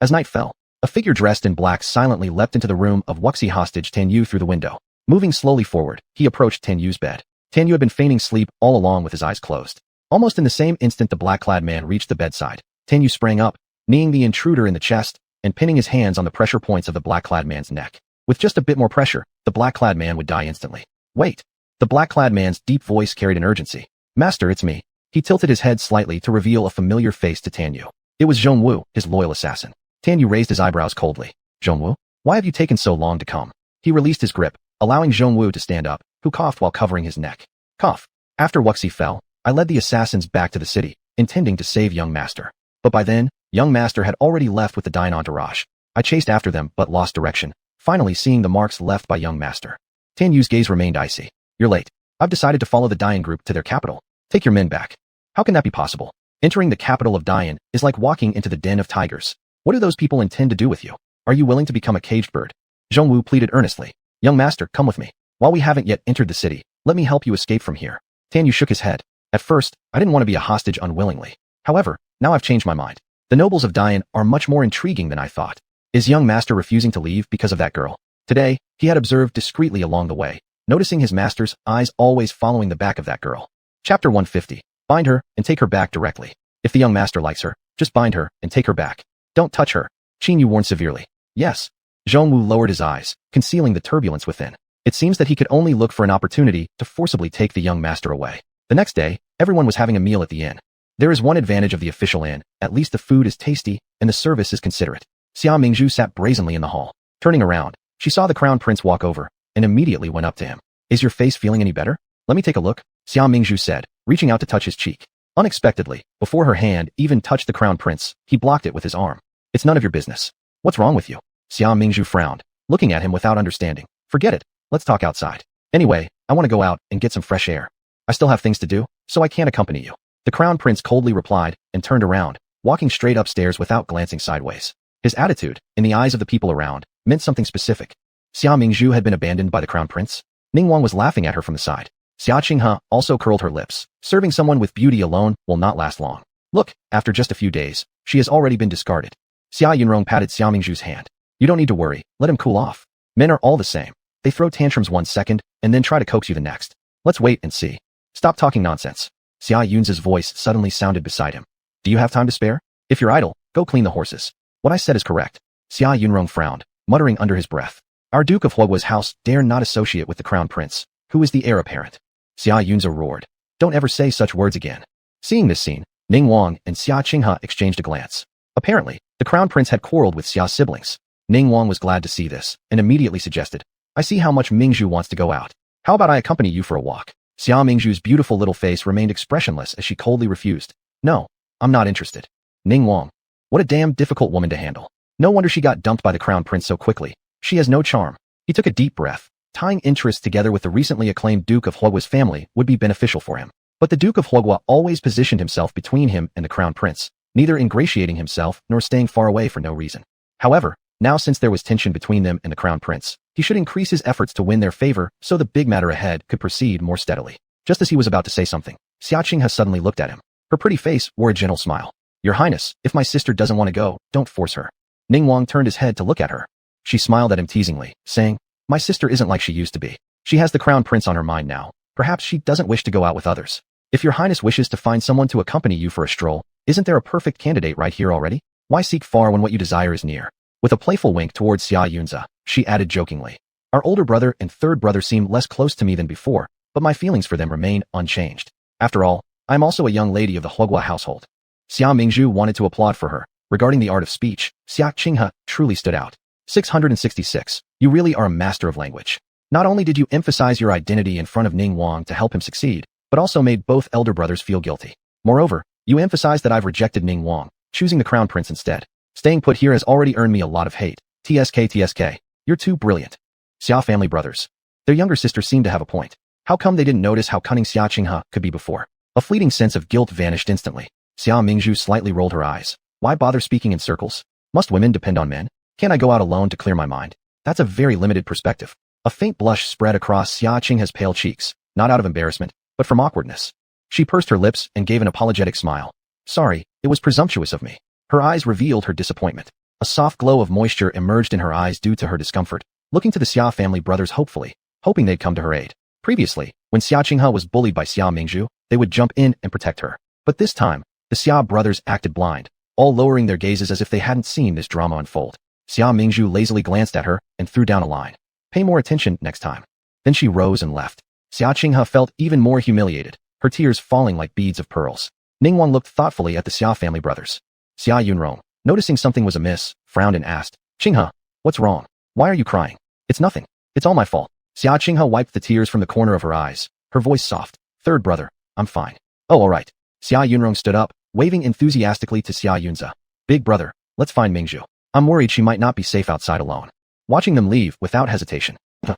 As night fell, a figure dressed in black silently leapt into the room of Wuxi hostage Tan Yu through the window. Moving slowly forward, he approached Tan Yu's bed. Tan Yu had been feigning sleep all along with his eyes closed. Almost in the same instant the black-clad man reached the bedside. Tan Yu sprang up, kneeing the intruder in the chest, and pinning his hands on the pressure points of the black-clad man's neck. With just a bit more pressure, the black-clad man would die instantly. Wait! The black-clad man's deep voice carried an urgency. Master, it's me. He tilted his head slightly to reveal a familiar face to Tan Yu. It was Zhongwu, his loyal assassin. Tan Yu raised his eyebrows coldly. Zhongwu? Why have you taken so long to come? He released his grip, allowing Zhongwu to stand up, who coughed while covering his neck. Cough. After Wuxi fell, I led the assassins back to the city, intending to save young master. But by then, young master had already left with the Dine entourage. I chased after them but lost direction, finally seeing the marks left by young master. Tan Yu's gaze remained icy. You're late. I've decided to follow the Dian group to their capital. Take your men back. How can that be possible? Entering the capital of Dian is like walking into the den of tigers. What do those people intend to do with you? Are you willing to become a caged bird? Zhongwu pleaded earnestly. Young master, come with me. While we haven't yet entered the city, let me help you escape from here. Tan Yu shook his head. At first, I didn't want to be a hostage unwillingly. However, now I've changed my mind. The nobles of Dian are much more intriguing than I thought. Is young master refusing to leave because of that girl? Today, he had observed discreetly along the way, noticing his master's eyes always following the back of that girl. Chapter 150. Bind her and take her back directly. If the young master likes her, just bind her and take her back. Don't touch her. Qin Yu warned severely. Yes. Zhongwu lowered his eyes, concealing the turbulence within. It seems that he could only look for an opportunity to forcibly take the young master away. The next day, everyone was having a meal at the inn. There is one advantage of the official inn, at least the food is tasty and the service is considerate. Xia Mingzhu sat brazenly in the hall. Turning around, she saw the crown prince walk over, and immediately went up to him. Is your face feeling any better? Let me take a look, Xia Mingzhu said, reaching out to touch his cheek. Unexpectedly, before her hand even touched the crown prince, he blocked it with his arm. It's none of your business. What's wrong with you? Xia Mingzhu frowned, looking at him without understanding. Forget it. Let's talk outside. Anyway, I want to go out and get some fresh air. I still have things to do, so I can't accompany you. The crown prince coldly replied and turned around, walking straight upstairs without glancing sideways. His attitude, in the eyes of the people around, meant something specific. Xia Mingzhu had been abandoned by the crown prince. Ning Wang was laughing at her from the side. Xia Qinghe also curled her lips. Serving someone with beauty alone will not last long. Look, after just a few days, she has already been discarded. Xia Yunrong patted Xia Mingzhu's hand. You don't need to worry, let him cool off. Men are all the same. They throw tantrums 1 second, and then try to coax you the next. Let's wait and see. Stop talking nonsense. Xia Yun's voice suddenly sounded beside him. Do you have time to spare? If you're idle, go clean the horses. What I said is correct. Xia Yunrong frowned, muttering under his breath. Our Duke of Huoguo's house dare not associate with the crown prince, who is the heir apparent. Xia Yunze roared. Don't ever say such words again. Seeing this scene, Ning Wang and Xia Qinghe exchanged a glance. Apparently, the crown prince had quarreled with Xia's siblings. Ning Wang was glad to see this, and immediately suggested, I see how much Mingzhu wants to go out. How about I accompany you for a walk? Xia Mingzhu's beautiful little face remained expressionless as she coldly refused. No, I'm not interested. Ning Wang. What a damn difficult woman to handle. No wonder she got dumped by the crown prince so quickly. She has no charm. He took a deep breath. Tying interests together with the recently acclaimed Duke of Huoguo's family would be beneficial for him. But the Duke of Huogua always positioned himself between him and the Crown Prince, neither ingratiating himself nor staying far away for no reason. However, now since there was tension between them and the Crown Prince, he should increase his efforts to win their favor so the big matter ahead could proceed more steadily. Just as he was about to say something, Xia Qinghe suddenly looked at him. Her pretty face wore a gentle smile. Your Highness, if my sister doesn't want to go, don't force her. Ning Wang turned his head to look at her. She smiled at him teasingly, saying, my sister isn't like she used to be. She has the Crown Prince on her mind now. Perhaps she doesn't wish to go out with others. If your Highness wishes to find someone to accompany you for a stroll, isn't there a perfect candidate right here already? Why seek far when what you desire is near? With a playful wink towards Xia Yunze, she added jokingly, our older brother and third brother seem less close to me than before, but my feelings for them remain unchanged. After all, I am also a young lady of the Huogua household. Xia Mingzhu wanted to applaud for her. Regarding the art of speech, Xia Qinghe truly stood out. 666. You really are a master of language. Not only did you emphasize your identity in front of Ning Wang to help him succeed, but also made both elder brothers feel guilty. Moreover, you emphasized that I've rejected Ning Wang, choosing the Crown Prince instead. Staying put here has already earned me a lot of hate. TSK, you're too brilliant. Xia family brothers. Their younger sister seemed to have a point. How come they didn't notice how cunning Xia Qinghe could be before? A fleeting sense of guilt vanished instantly. Xia Mingzhu slightly rolled her eyes. Why bother speaking in circles? Must women depend on men? Can't I go out alone to clear my mind? That's a very limited perspective. A faint blush spread across Xia Qinghe's pale cheeks, not out of embarrassment, but from awkwardness. She pursed her lips and gave an apologetic smile. Sorry, it was presumptuous of me. Her eyes revealed her disappointment. A soft glow of moisture emerged in her eyes due to her discomfort, looking to the Xia family brothers hopefully, hoping they'd come to her aid. Previously, when Xia Qinghe was bullied by Xia Mingzhu, they would jump in and protect her. But this time, the Xia brothers acted blind, all lowering their gazes as if they hadn't seen this drama unfold. Xia Mingzhu lazily glanced at her and threw down a line. Pay more attention next time. Then she rose and left. Xia Qinghe felt even more humiliated, her tears falling like beads of pearls. Ning Wang looked thoughtfully at the Xia family brothers. Xia Yunrong, noticing something was amiss, frowned and asked, Qinghe, what's wrong? Why are you crying? It's nothing. It's all my fault. Xia Qinghe wiped the tears from the corner of her eyes, her voice soft. Third brother, I'm fine. Oh, all right. Xia Yunrong stood up, waving enthusiastically to Xia Yunze. Big brother, let's find Mingzhu. I'm worried she might not be safe outside alone. Watching them leave without hesitation. Xia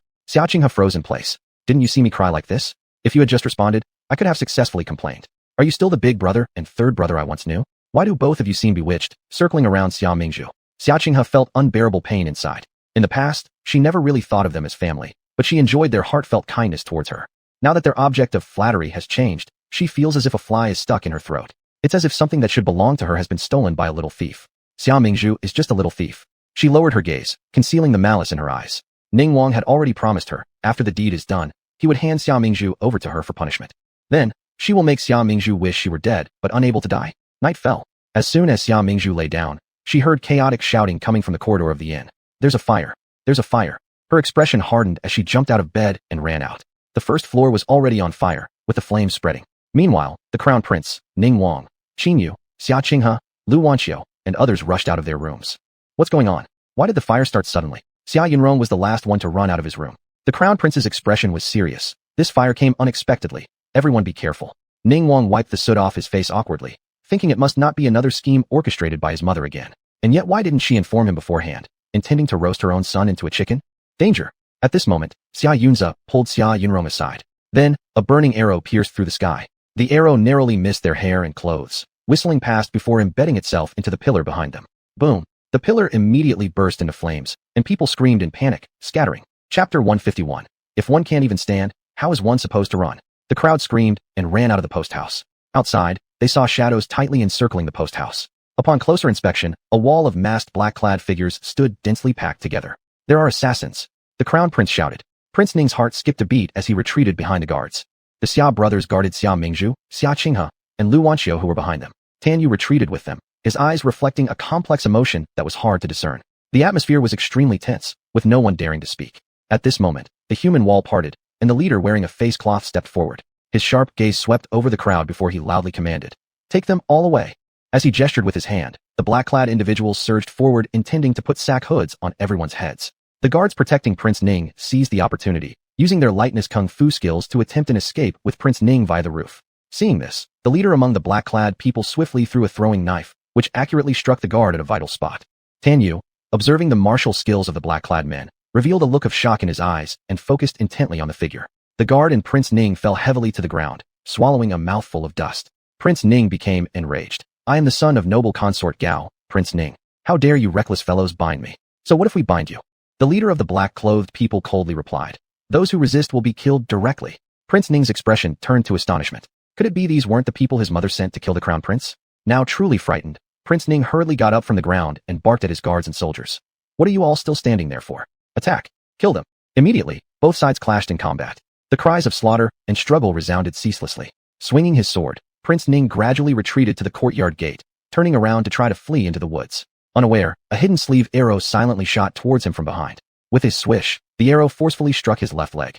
Qinghe froze in place. Didn't you see me cry like this? If you had just responded, I could have successfully complained. Are you still the big brother and third brother I once knew? Why do both of you seem bewitched, circling around Xia Mingzhu? Xia Qinghe felt unbearable pain inside. In the past, she never really thought of them as family, but she enjoyed their heartfelt kindness towards her. Now that their object of flattery has changed, she feels as if a fly is stuck in her throat. It's as if something that should belong to her has been stolen by a little thief. Xia Mingzhu is just a little thief. She lowered her gaze, concealing the malice in her eyes. Ning Wang had already promised her, after the deed is done, he would hand Xia Mingzhu over to her for punishment. Then, she will make Xia Mingzhu wish she were dead, but unable to die. Night fell. As soon as Xia Mingzhu lay down, she heard chaotic shouting coming from the corridor of the inn. There's a fire. There's a fire. Her expression hardened as she jumped out of bed and ran out. The first floor was already on fire, with the flames spreading. Meanwhile, the Crown Prince, Ning Wang, Qin Yu, Xia Qinghe, Lu Wanqiu, and others rushed out of their rooms. What's going on? Why did the fire start suddenly? Xia Yunrong was the last one to run out of his room. The Crown Prince's expression was serious. This fire came unexpectedly. Everyone be careful. Ning Wang wiped the soot off his face awkwardly, thinking it must not be another scheme orchestrated by his mother again. And yet why didn't she inform him beforehand, intending to roast her own son into a chicken? Danger! At this moment, Xia Yunze pulled Xia Yunrong aside. Then, a burning arrow pierced through the sky. The arrow narrowly missed their hair and clothes, whistling past before embedding itself into the pillar behind them. Boom! The pillar immediately burst into flames, and people screamed in panic, scattering. Chapter 151. If one can't even stand, how is one supposed to run? The crowd screamed and ran out of the post house. Outside, they saw shadows tightly encircling the post house. Upon closer inspection, a wall of masked black-clad figures stood densely packed together. There are assassins! The Crown Prince shouted. Prince Ning's heart skipped a beat as he retreated behind the guards. The Xia brothers guarded Xia Mingzhu, Xia Qinghe, and Lu Wanqiu who were behind them. Tan Yu retreated with them, his eyes reflecting a complex emotion that was hard to discern. The atmosphere was extremely tense, with no one daring to speak. At this moment, the human wall parted, and the leader wearing a face cloth stepped forward. His sharp gaze swept over the crowd before he loudly commanded, "Take them all away." As he gestured with his hand, the black-clad individuals surged forward intending to put sack hoods on everyone's heads. The guards protecting Prince Ning seized the opportunity, using their lightness kung fu skills to attempt an escape with Prince Ning via the roof. Seeing this, the leader among the black-clad people swiftly threw a throwing knife, which accurately struck the guard at a vital spot. Tan Yu, observing the martial skills of the black-clad men, revealed a look of shock in his eyes and focused intently on the figure. The guard and Prince Ning fell heavily to the ground, swallowing a mouthful of dust. Prince Ning became enraged. I am the son of noble consort Gao, Prince Ning. How dare you reckless fellows bind me? So what if we bind you? The leader of the black-clothed people coldly replied. Those who resist will be killed directly. Prince Ning's expression turned to astonishment. Could it be these weren't the people his mother sent to kill the crown prince? Now truly frightened, Prince Ning hurriedly got up from the ground and barked at his guards and soldiers. What are you all still standing there for? Attack! Kill them! Immediately, both sides clashed in combat. The cries of slaughter and struggle resounded ceaselessly. Swinging his sword, Prince Ning gradually retreated to the courtyard gate, turning around to try to flee into the woods. Unaware, a hidden sleeve arrow silently shot towards him from behind. With his swish, the arrow forcefully struck his left leg.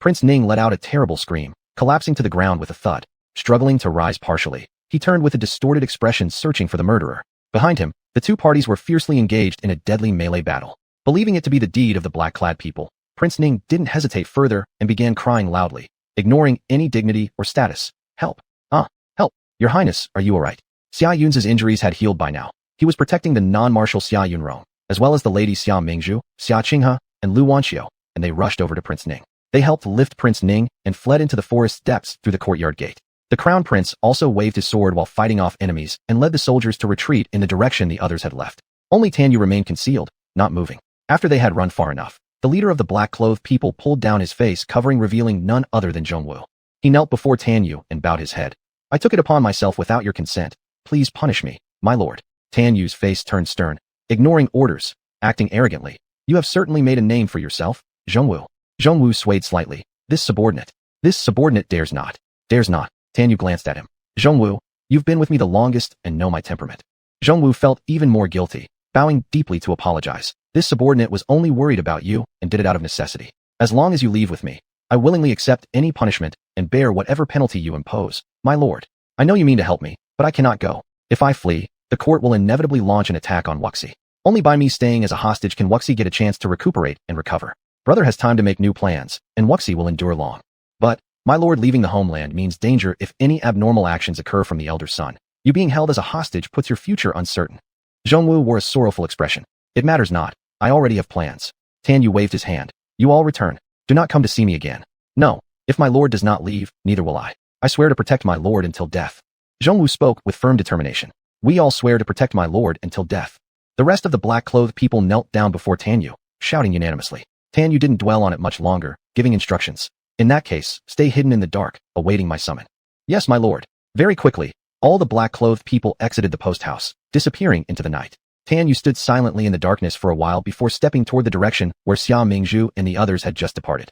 Prince Ning let out a terrible scream, collapsing to the ground with a thud. Struggling to rise partially, he turned with a distorted expression searching for the murderer. Behind him, the two parties were fiercely engaged in a deadly melee battle. Believing it to be the deed of the black-clad people, Prince Ning didn't hesitate further and began crying loudly, ignoring any dignity or status. Help! Help! Your Highness, are you alright? Xia Yun's injuries had healed by now. He was protecting the non-martial Xia Yunrong, as well as the ladies Xia Mingzhu, Xia Qinghe, and Lu Wanxiu, and they rushed over to Prince Ning. They helped lift Prince Ning and fled into the forest depths through the courtyard gate. The crown prince also waved his sword while fighting off enemies and led the soldiers to retreat in the direction the others had left. Only Tan Yu remained concealed, not moving. After they had run far enough, the leader of the black-clothed people pulled down his face covering revealing none other than Zhongwu. He knelt before Tan Yu and bowed his head. I took it upon myself without your consent. Please punish me, my lord. Tan Yu's face turned stern, ignoring orders, acting arrogantly. You have certainly made a name for yourself, Zhongwu. Zhongwu swayed slightly. This subordinate dares not. Tan Yu glanced at him. Zhongwu, you've been with me the longest and know my temperament. Zhongwu felt even more guilty, bowing deeply to apologize. This subordinate was only worried about you and did it out of necessity. As long as you leave with me, I willingly accept any punishment and bear whatever penalty you impose, my lord. I know you mean to help me, but I cannot go. If I flee, the court will inevitably launch an attack on Wuxi. Only by me staying as a hostage can Wuxi get a chance to recuperate and recover. Brother has time to make new plans, and Wuxi will endure long. But, my lord, leaving the homeland means danger if any abnormal actions occur from the elder son. You being held as a hostage puts your future uncertain. Zhongwu wore a sorrowful expression. It matters not. I already have plans. Tan Yu waved his hand. You all return. Do not come to see me again. No. If my lord does not leave, neither will I. I swear to protect my lord until death. Zhongwu spoke with firm determination. We all swear to protect my lord until death. The rest of the black-clothed people knelt down before Tan Yu, shouting unanimously. Tan Yu didn't dwell on it much longer, giving instructions. In that case, stay hidden in the dark, awaiting my summon. Yes, my lord. Very quickly, all the black-clothed people exited the post house, disappearing into the night. Tan Yu stood silently in the darkness for a while before stepping toward the direction where Xia Mingzhu and the others had just departed.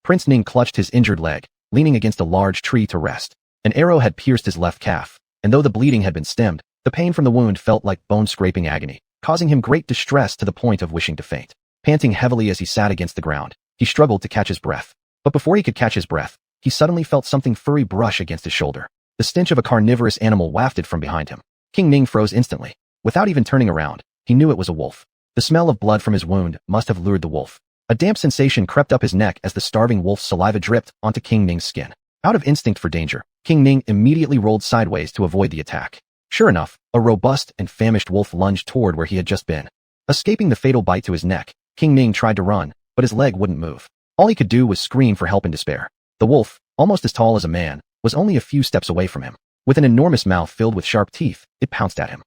Prince Ning clutched his injured leg, leaning against a large tree to rest. An arrow had pierced his left calf, and though the bleeding had been stemmed, the pain from the wound felt like bone-scraping agony, causing him great distress to the point of wishing to faint. Panting heavily as he sat against the ground, he struggled to catch his breath. But before he could catch his breath, he suddenly felt something furry brush against his shoulder. The stench of a carnivorous animal wafted from behind him. King Ning froze instantly. Without even turning around, he knew it was a wolf. The smell of blood from his wound must have lured the wolf. A damp sensation crept up his neck as the starving wolf's saliva dripped onto King Ning's skin. Out of instinct for danger, King Ning immediately rolled sideways to avoid the attack. Sure enough, a robust and famished wolf lunged toward where he had just been. Escaping the fatal bite to his neck, King Ning tried to run, but his leg wouldn't move. All he could do was scream for help in despair. The wolf, almost as tall as a man, was only a few steps away from him. With an enormous mouth filled with sharp teeth, it pounced at him.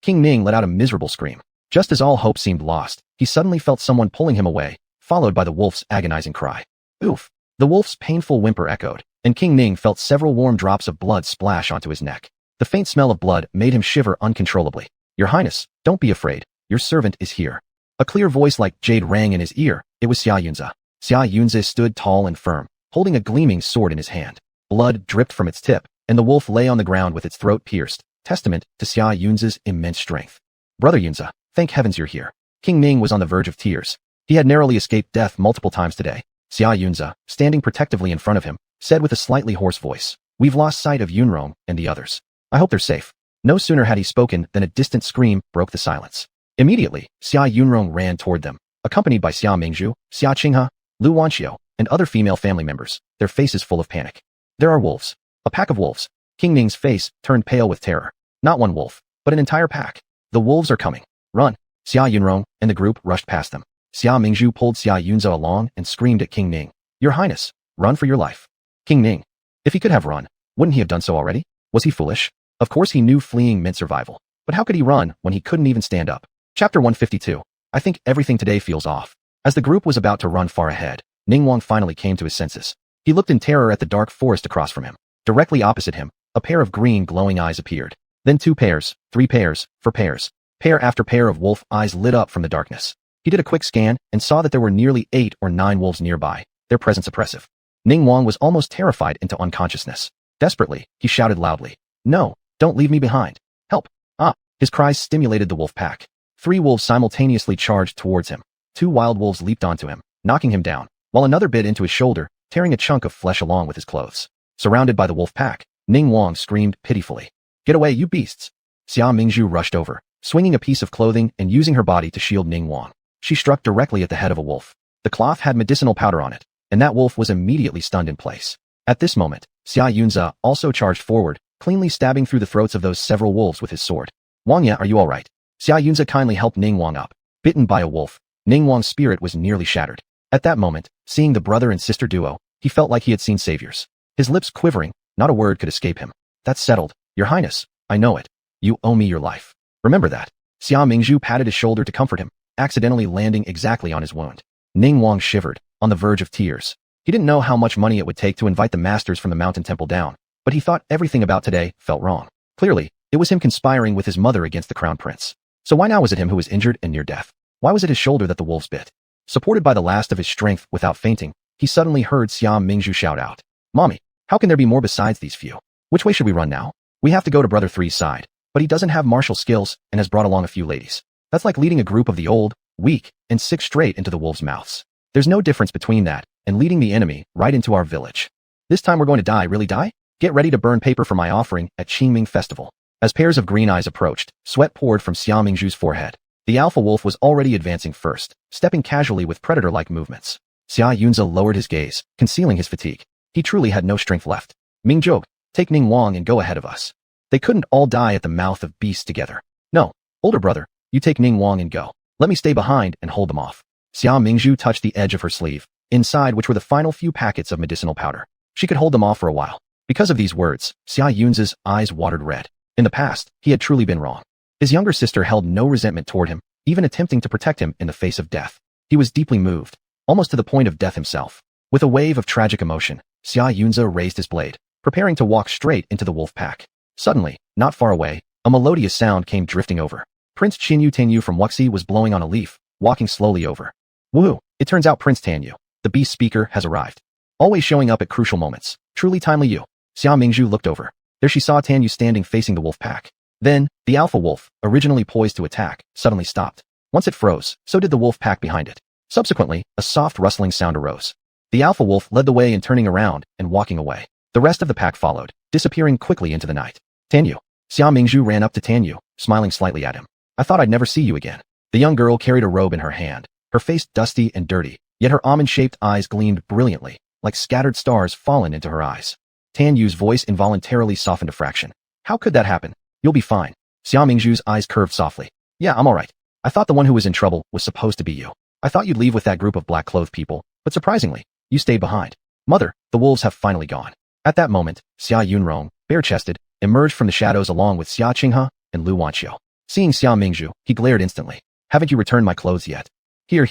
King Ning let out a miserable scream. Just as all hope seemed lost, he suddenly felt someone pulling him away, followed by the wolf's agonizing cry. Oof! The wolf's painful whimper echoed, and King Ning felt several warm drops of blood splash onto his neck. The faint smell of blood made him shiver uncontrollably. Your Highness, don't be afraid. Your servant is here. A clear voice like jade rang in his ear. It was Xia Yunze. Xia Yunze stood tall and firm, holding a gleaming sword in his hand. Blood dripped from its tip, and the wolf lay on the ground with its throat pierced, testament to Xia Yunze's immense strength. Brother Yunze, thank heavens you're here. King Ning was on the verge of tears. He had narrowly escaped death multiple times today. Xia Yunze, standing protectively in front of him, said with a slightly hoarse voice, We've lost sight of Yunrong and the others. I hope they're safe. No sooner had he spoken than a distant scream broke the silence. Immediately, Xia Yunrong ran toward them, accompanied by Xia Mingzhu, Xia Qinghe, Lu Wanxiu, and other female family members, their faces full of panic. There are wolves. A pack of wolves. King Ning's face turned pale with terror. Not one wolf, but an entire pack. The wolves are coming. Run! Xia Yunrong and the group rushed past them. Xia Mingzhu pulled Xia Yunze along and screamed at King Ning. Your Highness, run for your life. King Ning. If he could have run, wouldn't he have done so already? Was he foolish? Of course he knew fleeing meant survival. But how could he run when he couldn't even stand up? Chapter 152. I think everything today feels off. As the group was about to run far ahead, Ningguang finally came to his senses. He looked in terror at the dark forest across from him. Directly opposite him, a pair of green glowing eyes appeared. Then 2 pairs, 3 pairs, 4 pairs. Pair after pair of wolf eyes lit up from the darkness. He did a quick scan and saw that there were nearly 8 or 9 wolves nearby, their presence oppressive. Ningguang was almost terrified into unconsciousness. Desperately, he shouted loudly, "No, don't leave me behind. Help!" Ah! His cries stimulated the wolf pack. 3 wolves simultaneously charged towards him. 2 wild wolves leaped onto him, knocking him down, while another bit into his shoulder, tearing a chunk of flesh along with his clothes. Surrounded by the wolf pack, Ningguang screamed pitifully, "Get away, you beasts!" Xia Mingzhu rushed over, swinging a piece of clothing and using her body to shield Ningguang. She struck directly at the head of a wolf. The cloth had medicinal powder on it, and that wolf was immediately stunned in place. At this moment, Xia Yunze also charged forward, cleanly stabbing through the throats of those several wolves with his sword. "Wangya, are you all right?" Xia Yunze kindly helped Ningguang up. Bitten by a wolf, Ningguang's spirit was nearly shattered. At that moment, seeing the brother and sister duo, he felt like he had seen saviors. His lips quivering, not a word could escape him. "That's settled, Your Highness, I know it. You owe me your life. Remember that." Xia Mingzhu patted his shoulder to comfort him, accidentally landing exactly on his wound. Ningguang shivered, on the verge of tears. He didn't know how much money it would take to invite the masters from the mountain temple down, but he thought everything about today felt wrong. Clearly, it was him conspiring with his mother against the crown prince. So why now was it him who was injured and near death? Why was it his shoulder that the wolves bit? Supported by the last of his strength without fainting, he suddenly heard Xia Mingzhu shout out, "Mommy, how can there be more besides these few? Which way should we run now? We have to go to Brother Three's side, but he doesn't have martial skills and has brought along a few ladies. That's like leading a group of the old, weak, and sick straight into the wolves' mouths. There's no difference between that and leading the enemy right into our village. This time we're going to die, really die? Get ready to burn paper for my offering at Qingming Festival." As pairs of green eyes approached, sweat poured from Xia Mingzhu's forehead. The alpha wolf was already advancing first, stepping casually with predator-like movements. Xia Yunze lowered his gaze, concealing his fatigue. He truly had no strength left. "Mingzhou, take Ningguang and go ahead of us. They couldn't all die at the mouth of beasts together. No, older brother, you take Ningguang and go. Let me stay behind and hold them off." Xia Mingzhu touched the edge of her sleeve, inside which were the final few packets of medicinal powder. She could hold them off for a while. Because of these words, Xia Yunze's eyes watered red. In the past, he had truly been wrong. His younger sister held no resentment toward him, even attempting to protect him in the face of death. He was deeply moved, almost to the point of death himself. With a wave of tragic emotion, Xia Yunze raised his blade, preparing to walk straight into the wolf pack. Suddenly, not far away, a melodious sound came drifting over. Prince Qinyu Tanyu from Wuxi was blowing on a leaf, walking slowly over. "Woohoo! It turns out Prince Tanyu, the beast speaker, has arrived. Always showing up at crucial moments. Truly timely you." Xia Mingzhu looked over. There she saw Tanyu standing facing the wolf pack. Then, the alpha wolf, originally poised to attack, suddenly stopped. Once it froze, so did the wolf pack behind it. Subsequently, a soft rustling sound arose. The alpha wolf led the way in turning around and walking away. The rest of the pack followed, disappearing quickly into the night. "Tanyu." Xia Mingzhu ran up to Tanyu, smiling slightly at him. "I thought I'd never see you again." The young girl carried a robe in her hand, her face dusty and dirty, yet her almond-shaped eyes gleamed brilliantly, like scattered stars fallen into her eyes. Tanyu's voice involuntarily softened a fraction. "How could that happen? You'll be fine." Xia Mingzhu's eyes curved softly. "Yeah, I'm alright. I thought the one who was in trouble was supposed to be you. I thought you'd leave with that group of black-clothed people, but surprisingly, you stayed behind. Mother, the wolves have finally gone." At that moment, Xia Yunrong, bare-chested, emerged from the shadows along with Xia Qinghe and Lu Wanqiu. Seeing Xia Mingzhu, he glared instantly. "Haven't you returned my clothes yet?" Here.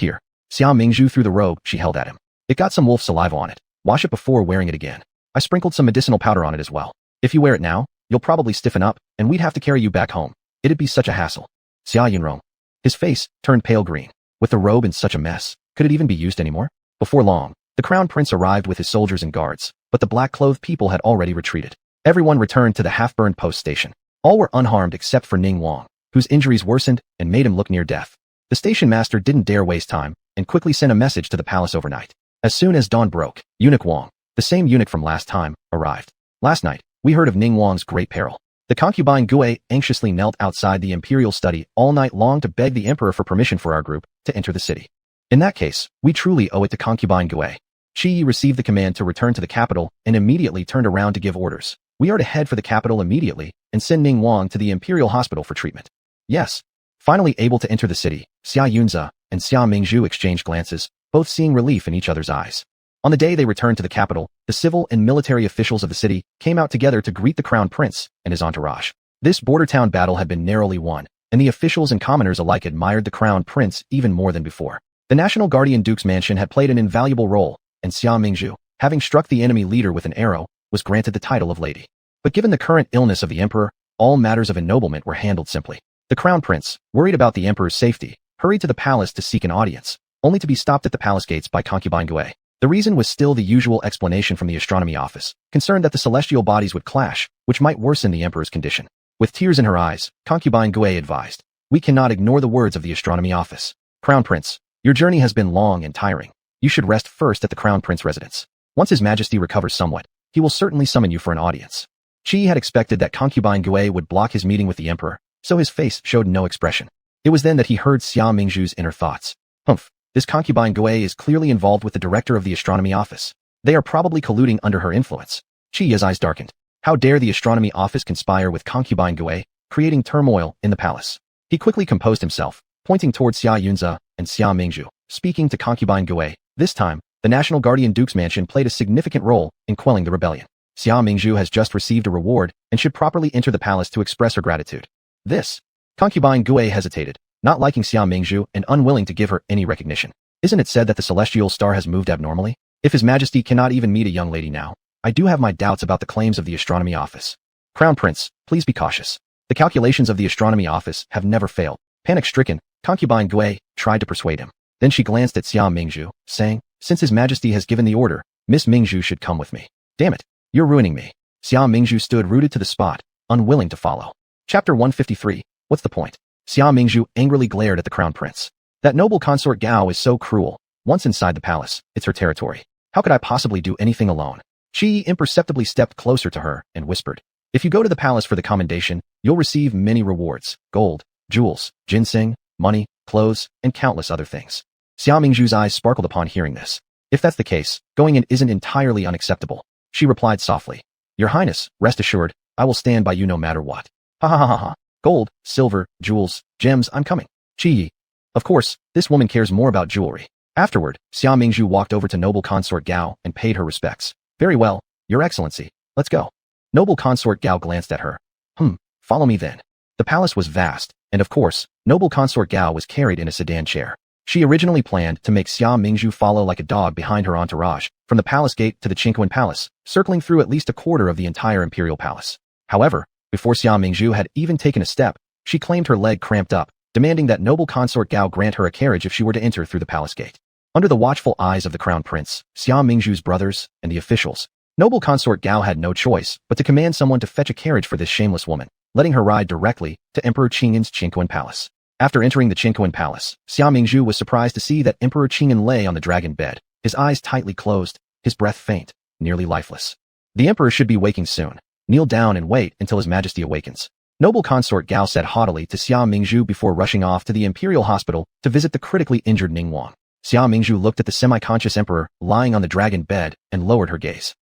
Xia Mingzhu threw the robe she held at him. "It got some wolf saliva on it. Wash it before wearing it again. I sprinkled some medicinal powder on it as well. If you wear it now, you'll probably stiffen up, and we'd have to carry you back home. It'd be such a hassle." Xia Yunrong. His face turned pale green. With the robe in such a mess, could it even be used anymore? Before long, the crown prince arrived with his soldiers and guards, but the black-clothed people had already retreated. Everyone returned to the half-burned post station. All were unharmed except for Ningguang, whose injuries worsened and made him look near death. The station master didn't dare waste time, and quickly sent a message to the palace overnight. As soon as dawn broke, Eunuch Wang, the same eunuch from last time, arrived. "Last night, we heard of Ningguang's great peril. The concubine Gue anxiously knelt outside the imperial study all night long to beg the emperor for permission for our group to enter the city. In that case, we truly owe it to concubine Gue." Qi received the command to return to the capital and immediately turned around to give orders. "We are to head for the capital immediately and send Ningguang to the imperial hospital for treatment." "Yes." Finally able to enter the city, Xia Yunze and Xia Mingzhu exchanged glances, both seeing relief in each other's eyes. On the day they returned to the capital, the civil and military officials of the city came out together to greet the crown prince and his entourage. This border town battle had been narrowly won, and the officials and commoners alike admired the crown prince even more than before. The National Guardian Duke's mansion had played an invaluable role, and Xia Mingzhu, having struck the enemy leader with an arrow, was granted the title of lady. But given the current illness of the emperor, all matters of ennoblement were handled simply. The crown prince, worried about the emperor's safety, hurried to the palace to seek an audience, only to be stopped at the palace gates by concubine Gui. The reason was still the usual explanation from the astronomy office, concerned that the celestial bodies would clash, which might worsen the emperor's condition. With tears in her eyes, concubine Gui advised, "We cannot ignore the words of the astronomy office. Crown prince, your journey has been long and tiring. You should rest first at the crown prince residence. Once his majesty recovers somewhat, he will certainly summon you for an audience." Qi had expected that concubine Gui would block his meeting with the emperor, so his face showed no expression. It was then that he heard Xia Mingzhu's inner thoughts. Humph, this concubine Gui is clearly involved with the director of the astronomy office. They are probably colluding under her influence. Qi's eyes darkened. How dare the astronomy office conspire with concubine Gui, creating turmoil in the palace? He quickly composed himself, pointing towards Xia Yunze and Xia Mingzhu, speaking to concubine Gui. This time, the National Guardian Duke's mansion played a significant role in quelling the rebellion. Xia Mingzhu has just received a reward and should properly enter the palace to express her gratitude. This. Concubine Gui hesitated, not liking Xia Mingzhu and unwilling to give her any recognition. Isn't it said that the celestial star has moved abnormally? If His Majesty cannot even meet a young lady now, I do have my doubts about the claims of the astronomy office. Crown Prince, please be cautious. The calculations of the astronomy office have never failed. Panic-stricken, concubine Gui tried to persuade him. Then she glanced at Xia Mingzhu, saying, "Since His Majesty has given the order, Miss Mingzhu should come with me." Damn it, you're ruining me. Xia Mingzhu stood rooted to the spot, unwilling to follow. Chapter 153, What's the point? Xia Mingzhu angrily glared at the crown prince. That noble consort Gao is so cruel. Once inside the palace, it's her territory. How could I possibly do anything alone? She imperceptibly stepped closer to her and whispered, "If you go to the palace for the commendation, you'll receive many rewards, gold, jewels, ginseng, money, clothes, and countless other things." Xia Mingzhu's eyes sparkled upon hearing this. If that's the case, going in isn't entirely unacceptable. She replied softly, "Your Highness, rest assured, I will stand by you no matter what." Ha ha ha ha ha. Gold, silver, jewels, gems, I'm coming. Chi. Of course, this woman cares more about jewelry. Afterward, Xia Mingzhu walked over to noble consort Gao and paid her respects. "Very well, Your Excellency, let's go." Noble consort Gao glanced at her. Follow me then." The palace was vast, and of course, noble consort Gao was carried in a sedan chair. She originally planned to make Xia Mingzhu follow like a dog behind her entourage, from the palace gate to the Qingquan Palace, circling through at least a quarter of the entire imperial palace. However, before Xia Mingzhu had even taken a step, she claimed her leg cramped up, demanding that noble consort Gao grant her a carriage if she were to enter through the palace gate. Under the watchful eyes of the crown prince, Xia Mingzhu's brothers, and the officials, noble consort Gao had no choice but to command someone to fetch a carriage for this shameless woman, letting her ride directly to Emperor Qingyan's Qingquan Palace. After entering the Qingquan Palace, Xia Mingzhu was surprised to see that Emperor Qingyan lay on the dragon bed, his eyes tightly closed, his breath faint, nearly lifeless. The emperor should be waking soon. Kneel down and wait until His Majesty awakens. Noble consort Gao said haughtily to Xia Mingzhu before rushing off to the imperial hospital to visit the critically injured Ningguang. Xia Mingzhu looked at the semi-conscious emperor lying on the dragon bed and lowered her gaze.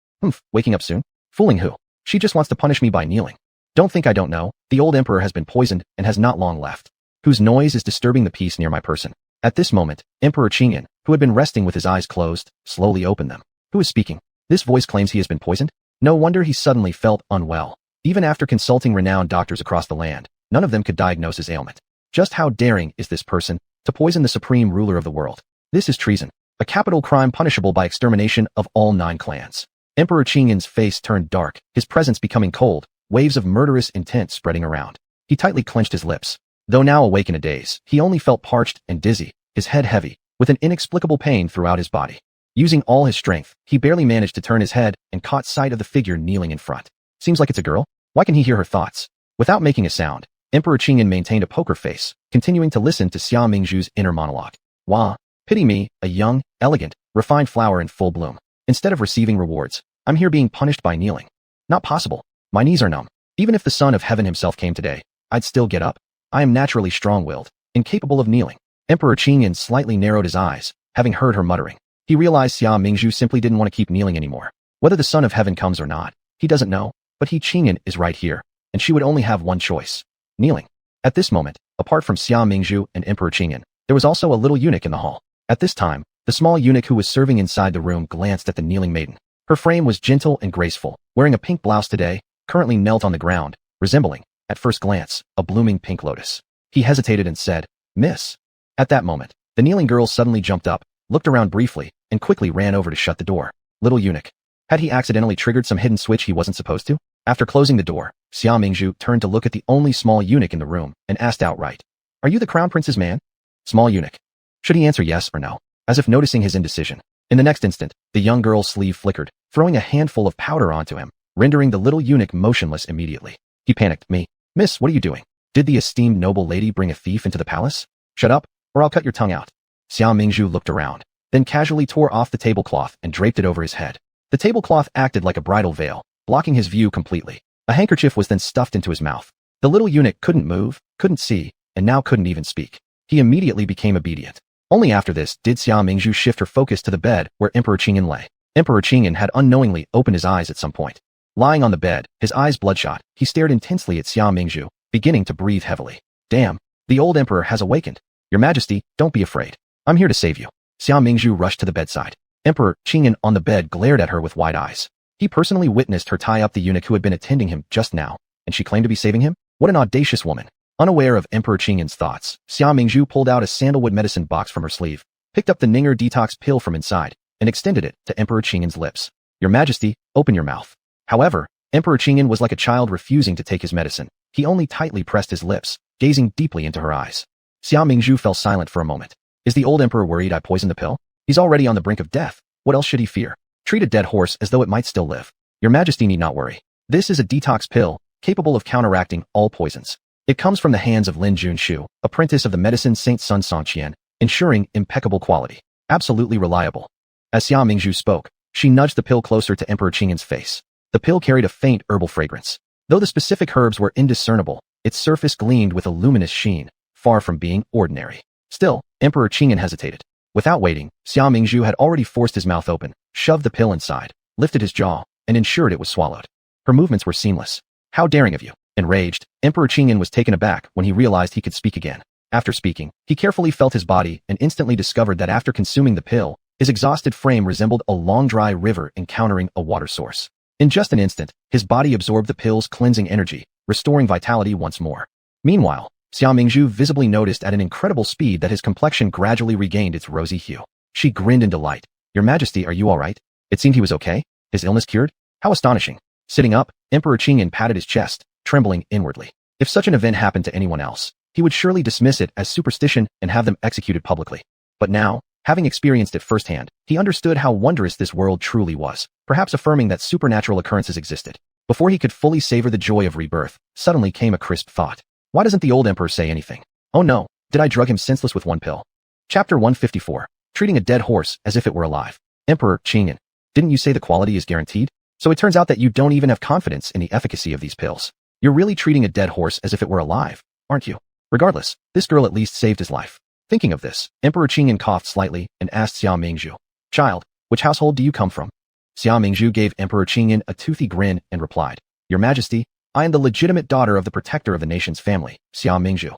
Waking up soon? Fooling who? She just wants to punish me by kneeling. Don't think I don't know. The old emperor has been poisoned and has not long left. Whose noise is disturbing the peace near my person. At this moment, Emperor Qingyan, who had been resting with his eyes closed, slowly opened them. Who is speaking? This voice claims he has been poisoned? No wonder he suddenly felt unwell. Even after consulting renowned doctors across the land, none of them could diagnose his ailment. Just how daring is this person to poison the supreme ruler of the world? This is treason, a capital crime punishable by extermination of all 9 clans. Emperor Qingyan's face turned dark, his presence becoming cold, waves of murderous intent spreading around. He tightly clenched his lips. Though now awake in a daze, he only felt parched and dizzy, his head heavy, with an inexplicable pain throughout his body. Using all his strength, he barely managed to turn his head and caught sight of the figure kneeling in front. Seems like it's a girl? Why can he hear her thoughts? Without making a sound, Emperor Qingyan maintained a poker face, continuing to listen to Xia Mingzhu's inner monologue. Wah, pity me, a young, elegant, refined flower in full bloom. Instead of receiving rewards, I'm here being punished by kneeling. Not possible. My knees are numb. Even if the son of heaven himself came today, I'd still get up. I am naturally strong-willed, incapable of kneeling. Emperor Qingyan slightly narrowed his eyes, having heard her muttering. He realized Xia Mingzhu simply didn't want to keep kneeling anymore. Whether the son of heaven comes or not, he doesn't know, but Qingyan is right here, and she would only have one choice. Kneeling. At this moment, apart from Xia Mingzhu and Emperor Qingyan, there was also a little eunuch in the hall. At this time, The small eunuch who was serving inside the room glanced at the kneeling maiden. Her frame was gentle and graceful, wearing a pink blouse today, currently knelt on the ground, resembling, at first glance, a blooming pink lotus. He hesitated and said, "Miss." At that moment, the kneeling girl suddenly jumped up, looked around briefly, and quickly ran over to shut the door. Little eunuch. Had he accidentally triggered some hidden switch he wasn't supposed to? After closing the door, Xia Mingzhu turned to look at the only small eunuch in the room and asked outright, "Are you the crown prince's man?" Small eunuch. Should he answer yes or no? As if noticing his indecision. In the next instant, the young girl's sleeve flickered, throwing a handful of powder onto him, rendering the little eunuch motionless immediately. He panicked. Miss, what are you doing? Did the esteemed noble lady bring a thief into the palace? Shut up, or I'll cut your tongue out." Xia Mingzhu looked around, then casually tore off the tablecloth and draped it over his head. The tablecloth acted like a bridal veil, blocking his view completely. A handkerchief was then stuffed into his mouth. The little eunuch couldn't move, couldn't see, and now couldn't even speak. He immediately became obedient. Only after this did Xia Mingzhu shift her focus to the bed where Emperor Qingyan lay. Emperor Qingyan had unknowingly opened his eyes at some point. Lying on the bed, his eyes bloodshot, he stared intensely at Xia Mingzhu, beginning to breathe heavily. "Damn, the old emperor has awakened. Your Majesty, don't be afraid. I'm here to save you." Xia Mingzhu rushed to the bedside. Emperor Qingyan on the bed glared at her with wide eyes. He personally witnessed her tie up the eunuch who had been attending him just now, and she claimed to be saving him? What an audacious woman. Unaware of Emperor Qingyan's thoughts, Xia Mingzhu pulled out a sandalwood medicine box from her sleeve, picked up the Ninger detox pill from inside, and extended it to Emperor Qingyan's lips. "Your Majesty, open your mouth." However, Emperor Qingyan was like a child refusing to take his medicine. He only tightly pressed his lips, gazing deeply into her eyes. Xia Mingzhu fell silent for a moment. Is the old emperor worried I poisoned the pill? He's already on the brink of death. What else should he fear? Treat a dead horse as though it might still live. Your Majesty need not worry. This is a detox pill, capable of counteracting all poisons. It comes from the hands of Lin Junshu, apprentice of the medicine Saint Sun Songqian, ensuring impeccable quality. Absolutely reliable. As Xia Mingzhu spoke, she nudged the pill closer to Emperor Qingyan's face. The pill carried a faint herbal fragrance. Though the specific herbs were indiscernible, its surface gleamed with a luminous sheen, far from being ordinary. Still, Emperor Qingyan hesitated. Without waiting, Xia Mingzhu had already forced his mouth open, shoved the pill inside, lifted his jaw, and ensured it was swallowed. Her movements were seamless. "How daring of you." Enraged, Emperor Qingyan was taken aback when he realized he could speak again. After speaking, he carefully felt his body and instantly discovered that after consuming the pill, his exhausted frame resembled a long dry river encountering a water source. In just an instant, his body absorbed the pill's cleansing energy, restoring vitality once more. Meanwhile, Xia Mingzhu visibly noticed at an incredible speed that his complexion gradually regained its rosy hue. She grinned in delight. "Your Majesty, are you all right?" It seemed he was okay. His illness cured? How astonishing. Sitting up, Emperor Qingyan patted his chest, trembling inwardly. If such an event happened to anyone else, he would surely dismiss it as superstition and have them executed publicly. But now, having experienced it firsthand, he understood how wondrous this world truly was, perhaps affirming that supernatural occurrences existed. Before he could fully savor the joy of rebirth, suddenly came a crisp thought. Why doesn't the old emperor say anything? Oh no, did I drug him senseless with one pill? Chapter 154. Treating a dead horse as if it were alive. Emperor Qingyan, didn't you say the quality is guaranteed? So it turns out that you don't even have confidence in the efficacy of these pills. You're really treating a dead horse as if it were alive, aren't you? Regardless, this girl at least saved his life. Thinking of this, Emperor Qingyan coughed slightly and asked Xia Mingzhu, "Child, which household do you come from?" Xia Mingzhu gave Emperor Qingyan a toothy grin and replied, "Your Majesty, I am the legitimate daughter of the protector of the nation's family, Xia Mingzhu."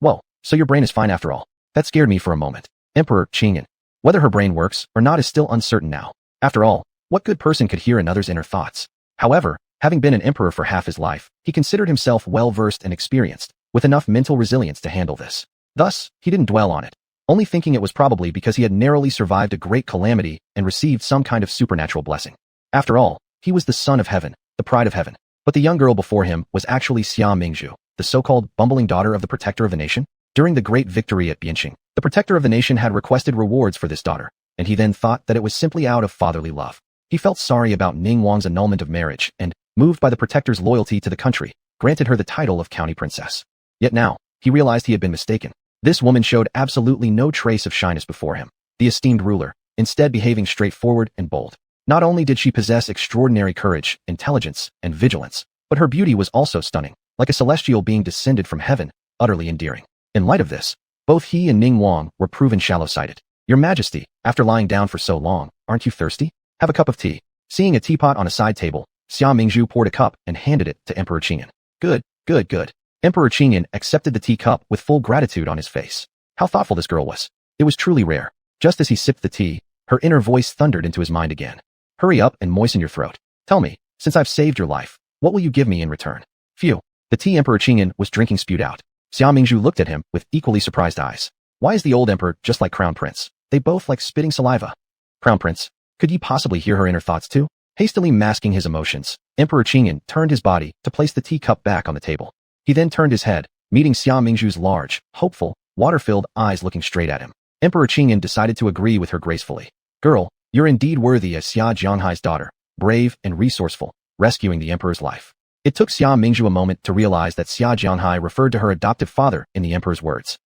"Whoa, so your brain is fine after all." That scared me for a moment. Emperor Qingyan. Whether her brain works or not is still uncertain now. After all, what good person could hear another's inner thoughts? However, having been an emperor for half his life, he considered himself well-versed and experienced, with enough mental resilience to handle this. Thus, he didn't dwell on it, only thinking it was probably because he had narrowly survived a great calamity and received some kind of supernatural blessing. After all, he was the son of heaven, the pride of heaven. But the young girl before him was actually Xia Mingzhu, the so-called bumbling daughter of the protector of the nation. During the great victory at Bianqing, the protector of the nation had requested rewards for this daughter, and he then thought that it was simply out of fatherly love. He felt sorry about Ning Wang's annulment of marriage and, moved by the protector's loyalty to the country, granted her the title of county princess. Yet now, he realized he had been mistaken. This woman showed absolutely no trace of shyness before him, the esteemed ruler, instead behaving straightforward and bold. Not only did she possess extraordinary courage, intelligence, and vigilance, but her beauty was also stunning, like a celestial being descended from heaven, utterly endearing. In light of this, both he and Ning Wang were proven shallow-sighted. "Your Majesty, after lying down for so long, aren't you thirsty? Have a cup of tea." Seeing a teapot on a side table, Xia Mingzhu poured a cup and handed it to Emperor Qingyan. "Good, good, good." Emperor Qingyan accepted the teacup with full gratitude on his face. How thoughtful this girl was. It was truly rare. Just as he sipped the tea, her inner voice thundered into his mind again. Hurry up and moisten your throat. Tell me, since I've saved your life, what will you give me in return? Phew. The tea Emperor Qingyan was drinking spewed out. Xia Mingzhu looked at him with equally surprised eyes. Why is the old emperor just like Crown Prince? They both like spitting saliva. Crown Prince, could you possibly hear her inner thoughts too? Hastily masking his emotions, Emperor Qingyan turned his body to place the teacup back on the table. He then turned his head, meeting Xia Mingzhu's large, hopeful, water-filled eyes looking straight at him. Emperor Qingyan decided to agree with her gracefully. Girl, you're indeed worthy as Xia Jianghai's daughter, brave and resourceful, rescuing the emperor's life. It took Xia Mingzhu a moment to realize that Xia Jianghai referred to her adoptive father in the emperor's words.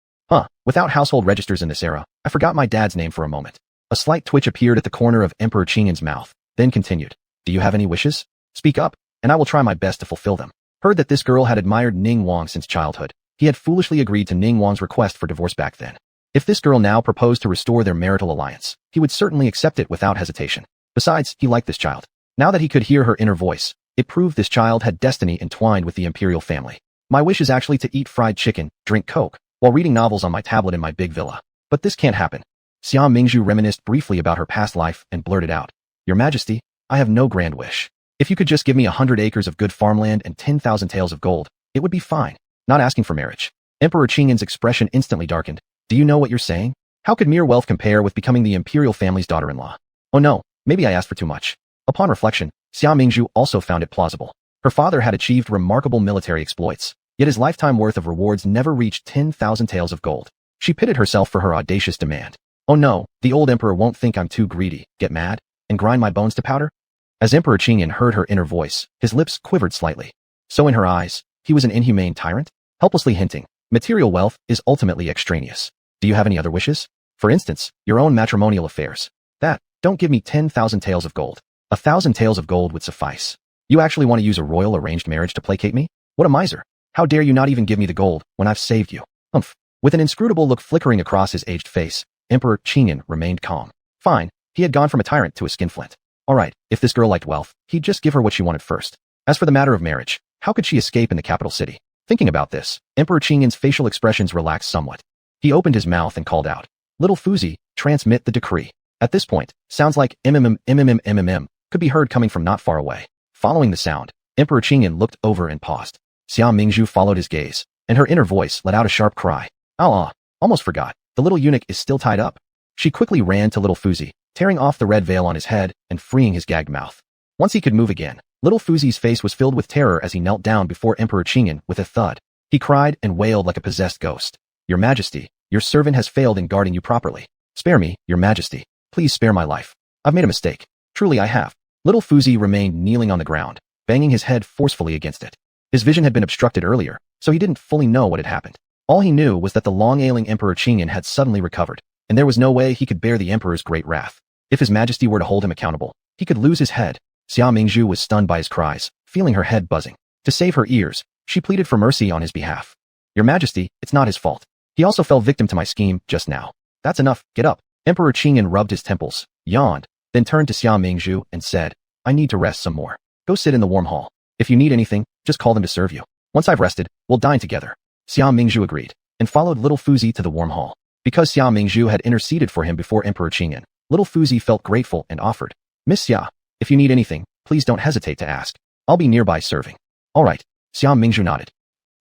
Without household registers in this era, I forgot my dad's name for a moment. A slight twitch appeared at the corner of Emperor Qingyan's mouth, then continued. Do you have any wishes? Speak up, and I will try my best to fulfill them. Heard that this girl had admired Ning Wang since childhood. He had foolishly agreed to Ning Wang's request for divorce back then. If this girl now proposed to restore their marital alliance, he would certainly accept it without hesitation. Besides, he liked this child. Now that he could hear her inner voice, it proved this child had destiny entwined with the imperial family. My wish is actually to eat fried chicken, drink Coke, while reading novels on my tablet in my big villa. But this can't happen. Xia Mingzhu reminisced briefly about her past life and blurted out. Your Majesty, I have no grand wish. If you could just give me 100 acres of good farmland and 10,000 taels of gold, it would be fine. Not asking for marriage. Emperor Qingyan's expression instantly darkened. Do you know what you're saying? How could mere wealth compare with becoming the imperial family's daughter-in-law? Oh no, maybe I asked for too much. Upon reflection, Xia Mingzhu also found it plausible. Her father had achieved remarkable military exploits, yet his lifetime worth of rewards never reached 10,000 taels of gold. She pitted herself for her audacious demand. Oh no, the old emperor won't think I'm too greedy, get mad, and grind my bones to powder? As Emperor Qingyan heard her inner voice, his lips quivered slightly. So in her eyes, he was an inhumane tyrant? Helplessly hinting, material wealth is ultimately extraneous. Do you have any other wishes? For instance, your own matrimonial affairs. Don't give me 10,000 taels of gold. 1,000 taels of gold would suffice. You actually want to use a royal arranged marriage to placate me? What a miser. How dare you not even give me the gold when I've saved you? Humph. With an inscrutable look flickering across his aged face, Emperor Qingyan remained calm. Fine, he had gone from a tyrant to a skinflint. Alright, if this girl liked wealth, he'd just give her what she wanted first. As for the matter of marriage, how could she escape in the capital city? Thinking about this, Emperor Qingyan's facial expressions relaxed somewhat. He opened his mouth and called out, Little Fuzi, transmit the decree. At this point, sounds like could be heard coming from not far away. Following the sound, Emperor Qingyan looked over and paused. Xia Mingzhu followed his gaze, and her inner voice let out a sharp cry. Almost forgot, the little eunuch is still tied up. She quickly ran to Little Fuzi, tearing off the red veil on his head and freeing his gagged mouth. Once he could move again, Little Fuzi's face was filled with terror as he knelt down before Emperor Qingyan with a thud. He cried and wailed like a possessed ghost. Your Majesty, your servant has failed in guarding you properly. Spare me, Your Majesty. Please spare my life. I've made a mistake. Truly I have. Little Fuzi remained kneeling on the ground, banging his head forcefully against it. His vision had been obstructed earlier, so he didn't fully know what had happened. All he knew was that the long-ailing Emperor Qingyan had suddenly recovered, and there was no way he could bear the Emperor's great wrath. If His Majesty were to hold him accountable, he could lose his head. Xia Mingzhu was stunned by his cries, feeling her head buzzing. To save her ears, she pleaded for mercy on his behalf. Your Majesty, it's not his fault. He also fell victim to my scheme just now. That's enough, get up. Emperor Qingyan rubbed his temples, yawned, then turned to Xia Mingzhu and said, I need to rest some more. Go sit in the warm hall. If you need anything, just call them to serve you. Once I've rested, we'll dine together. Xia Mingzhu agreed, and followed Little Fuzi to the warm hall. Because Xia Mingzhu had interceded for him before Emperor Qingyan, Little Fuzi felt grateful and offered, Miss Xia, if you need anything, please don't hesitate to ask. I'll be nearby serving. All right, Xia Mingzhu nodded.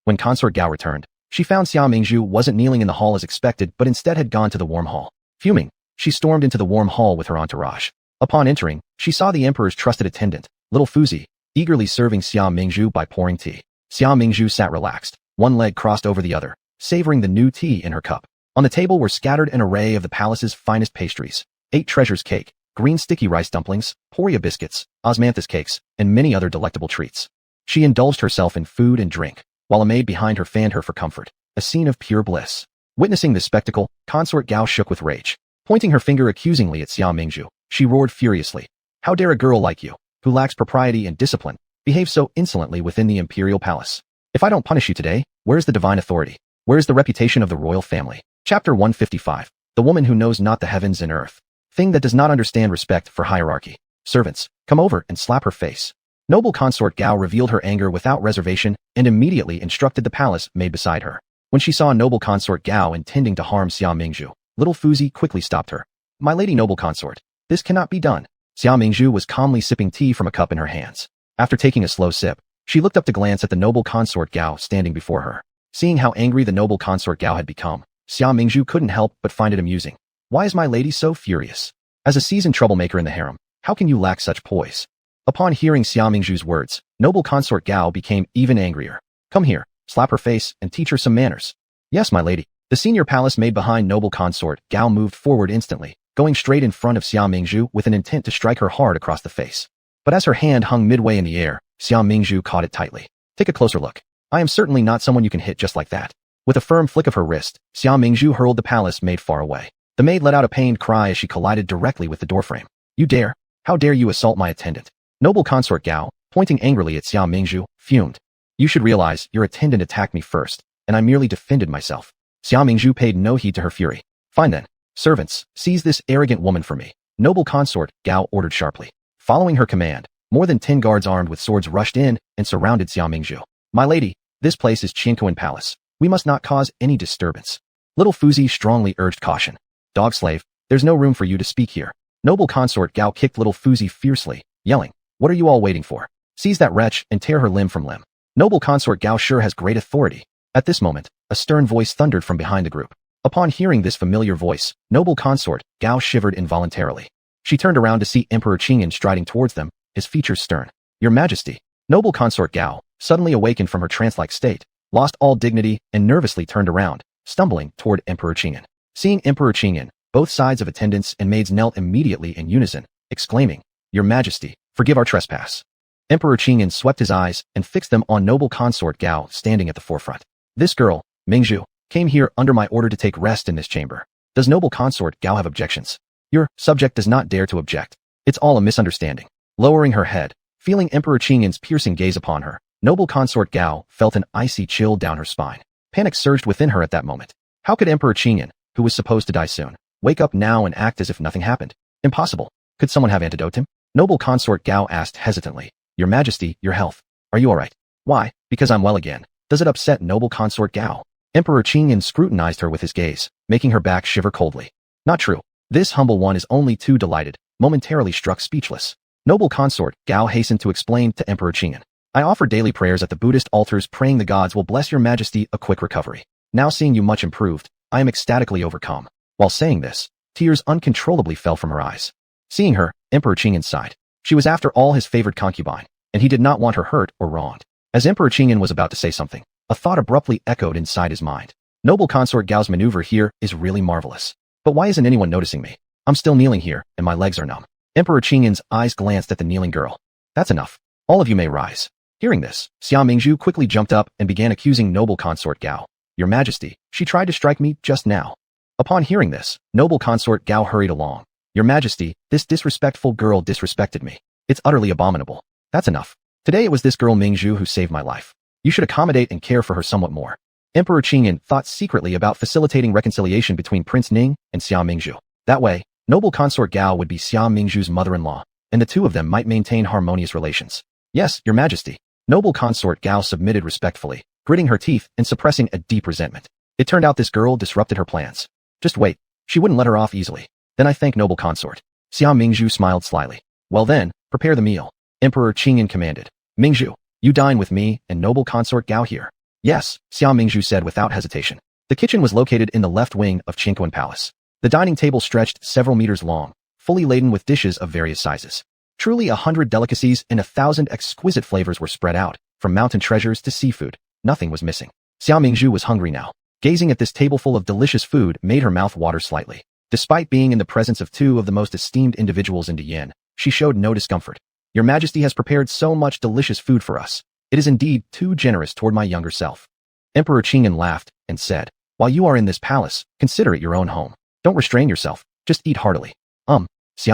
When Consort Gao returned, she found Xia Mingzhu wasn't kneeling in the hall as expected but instead had gone to the warm hall. Fuming, she stormed into the warm hall with her entourage. Upon entering, she saw the emperor's trusted attendant, Little Fuzi, eagerly serving Xia Mingzhu by pouring tea. Xia Mingzhu sat relaxed, one leg crossed over the other, savoring the new tea in her cup. On the table were scattered an array of the palace's finest pastries, 8 treasures cake, green sticky rice dumplings, poria biscuits, osmanthus cakes, and many other delectable treats. She indulged herself in food and drink, while a maid behind her fanned her for comfort, a scene of pure bliss. Witnessing this spectacle, Consort Gao shook with rage. Pointing her finger accusingly at Xia Mingzhu, she roared furiously. How dare a girl like you, who lacks propriety and discipline, behave so insolently within the imperial palace? If I don't punish you today, where's the divine authority? Where's the reputation of the royal family? Chapter 155. The woman who knows not the heavens and earth. Thing that does not understand respect for hierarchy. Servants, come over and slap her face. Noble Consort Gao revealed her anger without reservation and immediately instructed the palace maid beside her. When she saw Noble Consort Gao intending to harm Xia Mingzhu, Little Fuzi quickly stopped her. My lady noble consort, this cannot be done. Xia Mingzhu was calmly sipping tea from a cup in her hands. After taking a slow sip, she looked up to glance at the noble consort Gao standing before her. Seeing how angry the noble consort Gao had become, Xia Mingzhu couldn't help but find it amusing. Why is my lady so furious? As a seasoned troublemaker in the harem, how can you lack such poise? Upon hearing Xia Mingzhu's words, noble consort Gao became even angrier. Come here, slap her face, and teach her some manners. Yes, my lady. The senior palace maid behind noble consort Gao moved forward instantly, going straight in front of Xia Mingzhu with an intent to strike her hard across the face. But as her hand hung midway in the air, Xia Mingzhu caught it tightly. Take a closer look. I am certainly not someone you can hit just like that. With a firm flick of her wrist, Xia Mingzhu hurled the palace maid far away. The maid let out a pained cry as she collided directly with the doorframe. You dare? How dare you assault my attendant? Noble consort Gao, pointing angrily at Xia Mingzhu, fumed. You should realize your attendant attacked me first, and I merely defended myself. Xia Mingzhu paid no heed to her fury. Fine then. Servants, seize this arrogant woman for me. Noble consort, Gao ordered sharply. Following her command, more than 10 guards armed with swords rushed in and surrounded Xia Mingzhu. My lady, this place is Qinkuan Palace. We must not cause any disturbance. Little Fuzi strongly urged caution. Dog slave, there's no room for you to speak here. Noble consort Gao kicked little Fuzi fiercely, yelling, what are you all waiting for? Seize that wretch and tear her limb from limb. Noble consort Gao sure has great authority. At this moment, a stern voice thundered from behind the group. Upon hearing this familiar voice, noble consort Gao shivered involuntarily. She turned around to see Emperor Qingyan striding towards them, his features stern. Your Majesty. Noble consort Gao, suddenly awakened from her trance-like state, lost all dignity and nervously turned around, stumbling toward Emperor Qingyan. Seeing Emperor Qingyan, both sides of attendants and maids knelt immediately in unison, exclaiming, Your Majesty, forgive our trespass. Emperor Qingyan swept his eyes and fixed them on noble consort Gao standing at the forefront. This girl, Mingzhu, came here under my order to take rest in this chamber. Does noble consort Gao have objections? Your subject does not dare to object. It's all a misunderstanding. Lowering her head, feeling Emperor Qingyan's piercing gaze upon her, noble consort Gao felt an icy chill down her spine. Panic surged within her at that moment. How could Emperor Qingyan, who was supposed to die soon, wake up now and act as if nothing happened? Impossible. Could someone have antidoted him? Noble consort Gao asked hesitantly. Your Majesty, your health. Are you alright? Why? Because I'm well again. Does it upset noble consort Gao? Emperor Qingyan scrutinized her with his gaze, making her back shiver coldly. Not true. This humble one is only too delighted, momentarily struck speechless. Noble consort Gao hastened to explain to Emperor Qingyan. I offer daily prayers at the Buddhist altars praying the gods will bless your Majesty a quick recovery. Now seeing you much improved, I am ecstatically overcome. While saying this, tears uncontrollably fell from her eyes. Seeing her, Emperor Qingyan sighed. She was after all his favored concubine, and he did not want her hurt or wronged. As Emperor Qingyan was about to say something, a thought abruptly echoed inside his mind. Noble consort Gao's maneuver here is really marvelous. But why isn't anyone noticing me? I'm still kneeling here, and my legs are numb. Emperor Qingyan's eyes glanced at the kneeling girl. That's enough. All of you may rise. Hearing this, Xia Mingzhu quickly jumped up and began accusing noble consort Gao. Your Majesty, she tried to strike me just now. Upon hearing this, noble consort Gao hurried along. Your Majesty, this disrespectful girl disrespected me. It's utterly abominable. That's enough. Today it was this girl Mingzhu who saved my life. You should accommodate and care for her somewhat more. Emperor Qingyan thought secretly about facilitating reconciliation between Prince Ning and Xia Mingzhu. That way, noble consort Gao would be Xia Mingzhu's mother-in-law, and the two of them might maintain harmonious relations. Yes, Your Majesty. Noble consort Gao submitted respectfully, gritting her teeth and suppressing a deep resentment. It turned out this girl disrupted her plans. Just wait. She wouldn't let her off easily. Then I thank noble consort. Xia Mingzhu smiled slyly. Well then, prepare the meal. Emperor Qingyan commanded. Mingzhu, you dine with me and noble consort Gao here. Yes, Xia Mingzhu said without hesitation. The kitchen was located in the left wing of Qinkuan Palace. The dining table stretched several meters long, fully laden with dishes of various sizes. Truly 100 delicacies and 1,000 exquisite flavors were spread out, from mountain treasures to seafood. Nothing was missing. Xia Mingzhu was hungry now. Gazing at this tableful of delicious food made her mouth water slightly. Despite being in the presence of two of the most esteemed individuals in Dian, she showed no discomfort. Your Majesty has prepared so much delicious food for us. It is indeed too generous toward my younger self. Emperor Qingyan laughed and said, while you are in this palace, consider it your own home. Don't restrain yourself, just eat heartily. Xia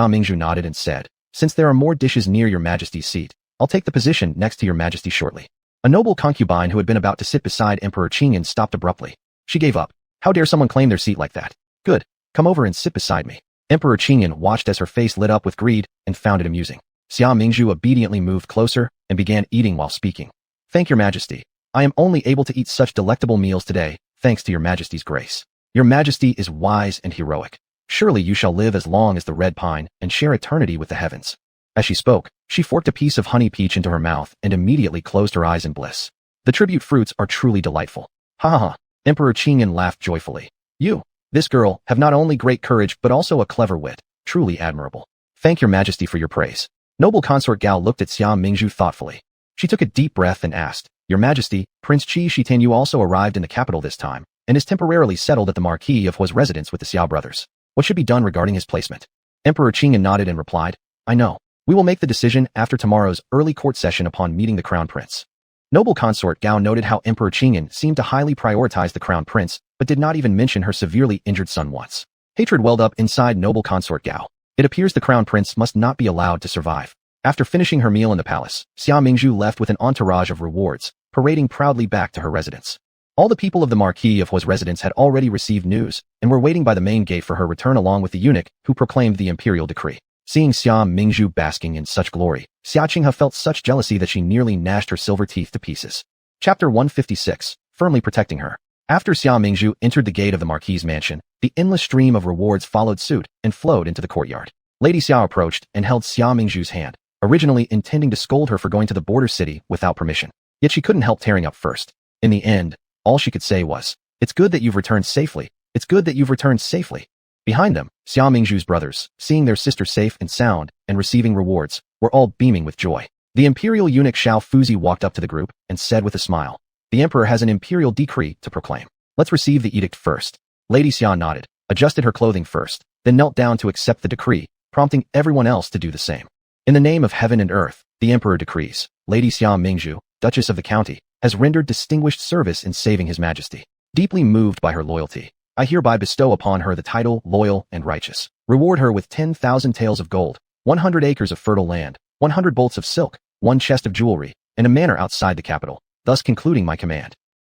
Mingzhu nodded and said, since there are more dishes near your Majesty's seat, I'll take the position next to your Majesty shortly. A noble concubine who had been about to sit beside Emperor Qingyan stopped abruptly. She gave up. How dare someone claim their seat like that? Good. Come over and sit beside me. Emperor Qingyan watched as her face lit up with greed and found it amusing. Xia Mingzhu obediently moved closer and began eating while speaking. Thank your Majesty. I am only able to eat such delectable meals today, thanks to your Majesty's grace. Your Majesty is wise and heroic. Surely you shall live as long as the red pine and share eternity with the heavens. As she spoke, she forked a piece of honey peach into her mouth and immediately closed her eyes in bliss. The tribute fruits are truly delightful. Ha ha ha. Emperor Qingyan laughed joyfully. You, this girl, have not only great courage but also a clever wit. Truly admirable. Thank your majesty for your praise. Noble consort Gao looked at Xia Mingzhu thoughtfully. She took a deep breath and asked, Your Majesty, Prince Qi Shitanyu also arrived in the capital this time, and is temporarily settled at the Marquis of Hua's residence with the Xiao brothers. What should be done regarding his placement? Emperor Qingyan nodded and replied, I know. We will make the decision after tomorrow's early court session upon meeting the Crown Prince. Noble consort Gao noted how Emperor Qingyan seemed to highly prioritize the Crown Prince, but did not even mention her severely injured son once. Hatred welled up inside noble consort Gao. It appears the Crown Prince must not be allowed to survive. After finishing her meal in the palace, Xia Mingzhu left with an entourage of rewards, parading proudly back to her residence. All the people of the Marquis of Hua's residence had already received news, and were waiting by the main gate for her return along with the eunuch who proclaimed the imperial decree. Seeing Xia Mingzhu basking in such glory, Xia Qinghe felt such jealousy that she nearly gnashed her silver teeth to pieces. Chapter 156, Firmly Protecting Her. After Xia Mingzhu entered the gate of the Marquis's mansion, the endless stream of rewards followed suit and flowed into the courtyard. Lady Xiao approached and held Xia Mingzhu's hand, originally intending to scold her for going to the border city without permission. Yet she couldn't help tearing up first. In the end, all she could say was, It's good that you've returned safely. It's good that you've returned safely. Behind them, Xia Mingzhu's brothers, seeing their sister safe and sound and receiving rewards, were all beaming with joy. The imperial eunuch Shao Fuzi walked up to the group and said with a smile, The emperor has an imperial decree to proclaim. Let's receive the edict first. Lady Xia nodded, adjusted her clothing first, then knelt down to accept the decree, prompting everyone else to do the same. In the name of heaven and earth, the emperor decrees, Lady Xia Mingzhu, Duchess of the county, has rendered distinguished service in saving his majesty. Deeply moved by her loyalty, I hereby bestow upon her the title loyal and righteous. Reward her with 10,000 taels of gold, 100 acres of fertile land, 100 bolts of silk, 1 chest of jewelry, and a manor outside the capital, thus concluding my command.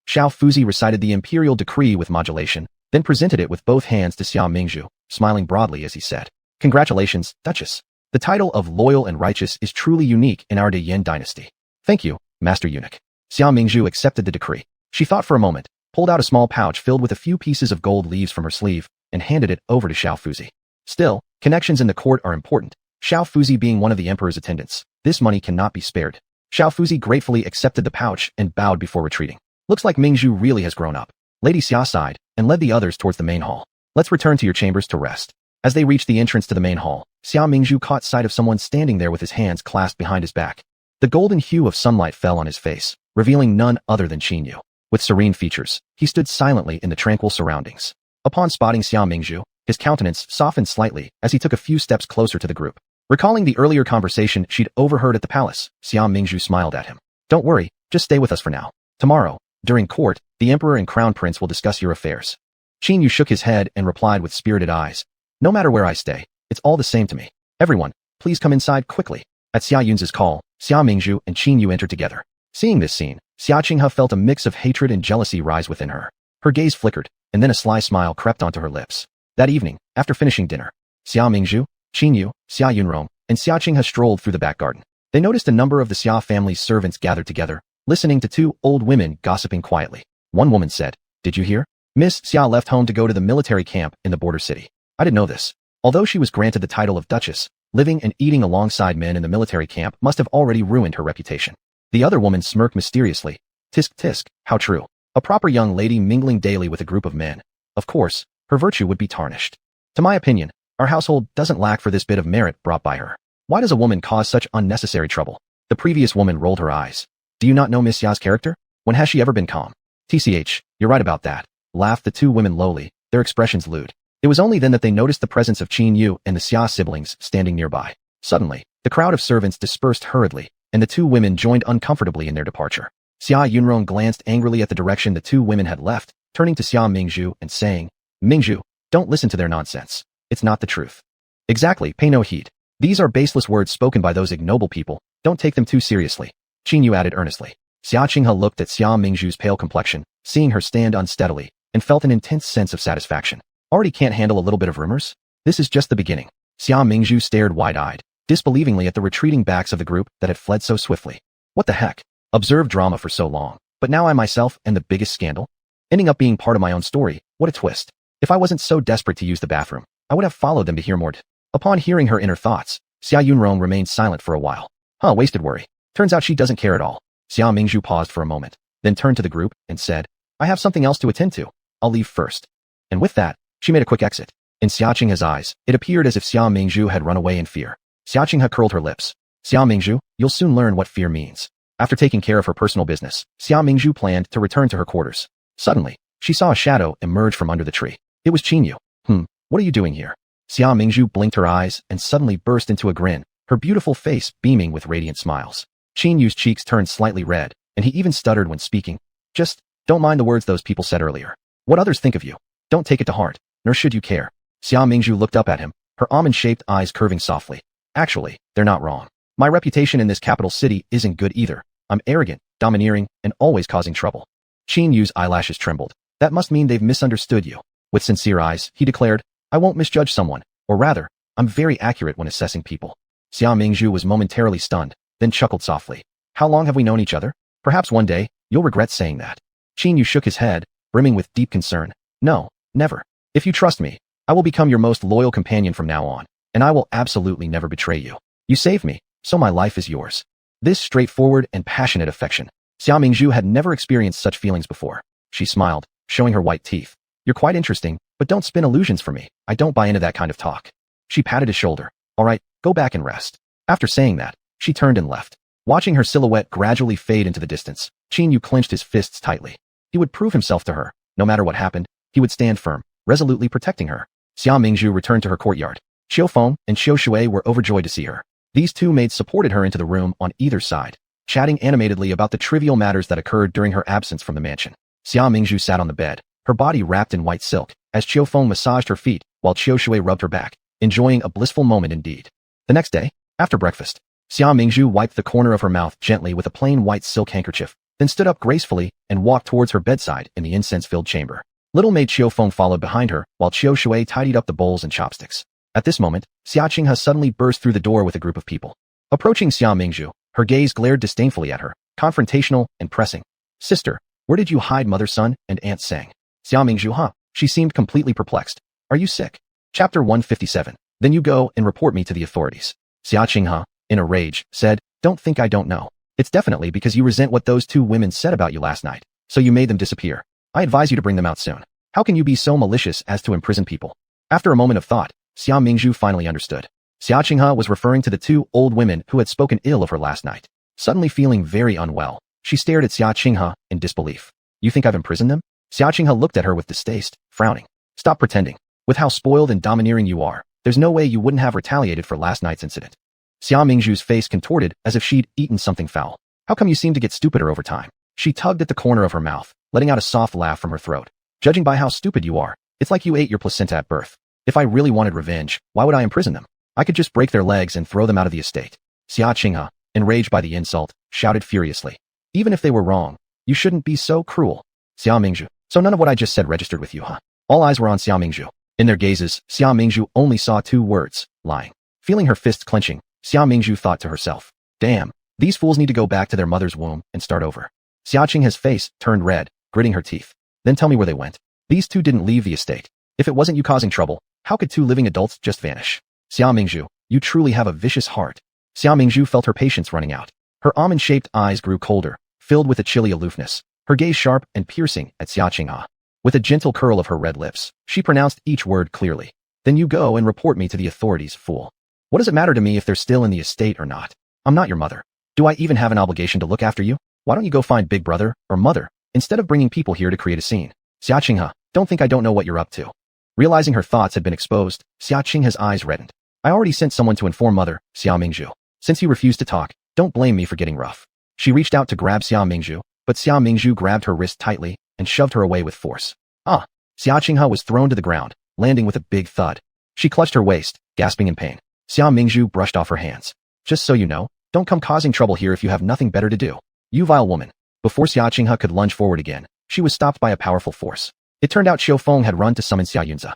Shao Fuzi recited the imperial decree with modulation, then presented it with both hands to Xia Mingzhu, smiling broadly as he said, Congratulations, Duchess. The title of loyal and righteous is truly unique in our De Yin dynasty. Thank you, Master Eunuch. Xia Mingzhu accepted the decree. She thought for a moment, pulled out a small pouch filled with a few pieces of gold leaves from her sleeve, and handed it over to Shao Fuzi. Still, connections in the court are important. Shao Fuzi being one of the emperor's attendants, this money cannot be spared. Shao Fuzi gratefully accepted the pouch and bowed before retreating. Looks like Mingzhu really has grown up. Lady Xia sighed and led the others towards the main hall. Let's return to your chambers to rest. As they reached the entrance to the main hall, Xia Mingzhu caught sight of someone standing there with his hands clasped behind his back. The golden hue of sunlight fell on his face, revealing none other than Qin Yu. With serene features, he stood silently in the tranquil surroundings. Upon spotting Xia Mingzhu, his countenance softened slightly as he took a few steps closer to the group. Recalling the earlier conversation she'd overheard at the palace, Xia Mingzhu smiled at him. Don't worry, just stay with us for now. Tomorrow, during court, the emperor and crown prince will discuss your affairs. Qin Yu shook his head and replied with spirited eyes. No matter where I stay, it's all the same to me. Everyone, please come inside quickly. At Xia Yun's call, Xia Mingzhu and Qin Yu entered together. Seeing this scene, Xia Qinghe felt a mix of hatred and jealousy rise within her. Her gaze flickered, and then a sly smile crept onto her lips. That evening, after finishing dinner, Xia Mingzhu, Qin Yu, Xia Yunrong, and Xia Qinghe strolled through the back garden. They noticed a number of the Xia family's servants gathered together, listening to 2 old women gossiping quietly. One woman said, Did you hear? Miss Xia left home to go to the military camp in the border city. I didn't know this. Although she was granted the title of Duchess, living and eating alongside men in the military camp must have already ruined her reputation. The other woman smirked mysteriously. Tisk tisk, how true. A proper young lady mingling daily with a group of men. Of course, her virtue would be tarnished. To my opinion, our household doesn't lack for this bit of merit brought by her. Why does a woman cause such unnecessary trouble? The previous woman rolled her eyes. Do you not know Miss Xia's character? When has she ever been calm? TCH, you're right about that, laughed the 2 women lowly, their expressions lewd. It was only then that they noticed the presence of Qin Yu and the Xia siblings standing nearby. Suddenly, the crowd of servants dispersed hurriedly, and the 2 women joined uncomfortably in their departure. Xia Yunrong glanced angrily at the direction the 2 women had left, turning to Xia Mingzhu and saying, Mingzhu, don't listen to their nonsense. It's not the truth. Exactly, pay no heed. These are baseless words spoken by those ignoble people. Don't take them too seriously. Qin Yu added earnestly. Xia Qinghe looked at Xia Mingzhu's pale complexion, seeing her stand unsteadily, and felt an intense sense of satisfaction. Already can't handle a little bit of rumors? This is just the beginning. Xia Mingzhu stared wide-eyed, disbelievingly at the retreating backs of the group that had fled so swiftly. What the heck? Observed drama for so long, but now I myself am the biggest scandal? Ending up being part of my own story, what a twist. If I wasn't so desperate to use the bathroom, I would have followed them to hear more. Upon hearing her inner thoughts, Xia Yunrong remained silent for a while. Wasted worry. Turns out she doesn't care at all. Xia Mingzhu paused for a moment, then turned to the group and said, I have something else to attend to. I'll leave first. And with that, she made a quick exit. In Xia Qinghe's eyes, it appeared as if Xia Mingzhu had run away in fear. Xia Qinghe curled her lips. Xia Mingzhu, you'll soon learn what fear means. After taking care of her personal business, Xia Mingzhu planned to return to her quarters. Suddenly, she saw a shadow emerge from under the tree. It was Qin Yu. What are you doing here? Xia Mingzhu blinked her eyes and suddenly burst into a grin, her beautiful face beaming with radiant smiles. Qin Yu's cheeks turned slightly red, and he even stuttered when speaking. Just, don't mind the words those people said earlier. What others think of you. Don't take it to heart, nor should you care. Xia Mingzhu looked up at him, her almond-shaped eyes curving softly. Actually, they're not wrong. My reputation in this capital city isn't good either. I'm arrogant, domineering, and always causing trouble. Qin Yu's eyelashes trembled. That must mean they've misunderstood you. With sincere eyes, he declared, I won't misjudge someone, or rather, I'm very accurate when assessing people. Xia Mingzhu was momentarily stunned, then chuckled softly. How long have we known each other? Perhaps one day, you'll regret saying that. Qin Yu shook his head, brimming with deep concern. No, never. If you trust me, I will become your most loyal companion from now on, and I will absolutely never betray you. You saved me, so my life is yours. This straightforward and passionate affection. Xia Mingzhu had never experienced such feelings before. She smiled, showing her white teeth. You're quite interesting, but don't spin illusions for me. I don't buy into that kind of talk. She patted his shoulder. All right, go back and rest. After saying that, she turned and left. Watching her silhouette gradually fade into the distance, Qin Yu clenched his fists tightly. He would prove himself to her. No matter what happened, he would stand firm, resolutely protecting her. Xia Mingzhu returned to her courtyard. Qiu Feng and Qiu Shui were overjoyed to see her. These two maids supported her into the room on either side, chatting animatedly about the trivial matters that occurred during her absence from the mansion. Xia Mingzhu sat on the bed, her body wrapped in white silk, as Qiu Feng massaged her feet, while Qiu Shui rubbed her back, enjoying a blissful moment indeed. The next day, after breakfast, Xia Mingzhu wiped the corner of her mouth gently with a plain white silk handkerchief, then stood up gracefully and walked towards her bedside in the incense-filled chamber. Little maid Qiu Feng followed behind her, while Qiu Shui tidied up the bowls and chopsticks. At this moment, Xia Qinghe suddenly burst through the door with a group of people. Approaching Xia Mingzhu, her gaze glared disdainfully at her, confrontational and pressing. Sister, where did you hide Mother Sun and Aunt Sang? Xia Mingzhu, She seemed completely perplexed. Are you sick? Chapter 157. Then you go and report me to the authorities. Xia Qinghe, in a rage, said, Don't think I don't know. It's definitely because you resent what those two women said about you last night, so you made them disappear. I advise you to bring them out soon. How can you be so malicious as to imprison people? After a moment of thought, Xia Mingzhu finally understood. Xia Qinghe was referring to the two old women who had spoken ill of her last night. Suddenly feeling very unwell, she stared at Xia Qinghe in disbelief. You think I've imprisoned them? Xia Qinghe looked at her with distaste, frowning. Stop pretending. With how spoiled and domineering you are, there's no way you wouldn't have retaliated for last night's incident. Xia Mingzhu's face contorted as if she'd eaten something foul. How come you seem to get stupider over time? She tugged at the corner of her mouth, letting out a soft laugh from her throat. Judging by how stupid you are, it's like you ate your placenta at birth. If I really wanted revenge, why would I imprison them? I could just break their legs and throw them out of the estate. Xia Qinghe, enraged by the insult, shouted furiously. Even if they were wrong, you shouldn't be so cruel. Xia Mingzhu, so none of what I just said registered with you, All eyes were on Xia Mingzhu. In their gazes, Xia Mingzhu only saw two words, lying. Feeling her fists clenching, Xia Mingzhu thought to herself, damn, these fools need to go back to their mother's womb and start over. Xia Qinghe's face turned red, gritting her teeth. Then tell me where they went. These two didn't leave the estate. If it wasn't you causing trouble, how could two living adults just vanish? Xia Mingzhu, you truly have a vicious heart. Xia Mingzhu felt her patience running out. Her almond-shaped eyes grew colder, filled with a chilly aloofness, her gaze sharp and piercing at Xia Qinghe. With a gentle curl of her red lips, she pronounced each word clearly. Then you go and report me to the authorities, fool. What does it matter to me if they're still in the estate or not? I'm not your mother. Do I even have an obligation to look after you? Why don't you go find Big Brother or Mother, instead of bringing people here to create a scene? Xia Qinghe, don't think I don't know what you're up to. Realizing her thoughts had been exposed, Xia Qinghe's eyes reddened. I already sent someone to inform Mother, Xia Mingzhu. Since he refused to talk, don't blame me for getting rough. She reached out to grab Xia Mingzhu, but Xia Mingzhu grabbed her wrist tightly and shoved her away with force. Xia Qinghe was thrown to the ground, landing with a big thud. She clutched her waist, gasping in pain. Xia Mingzhu brushed off her hands. Just so you know, don't come causing trouble here if you have nothing better to do. You vile woman. Before Xia Qinghe could lunge forward again, she was stopped by a powerful force. It turned out Qiu Feng had run to summon Xia Yunze.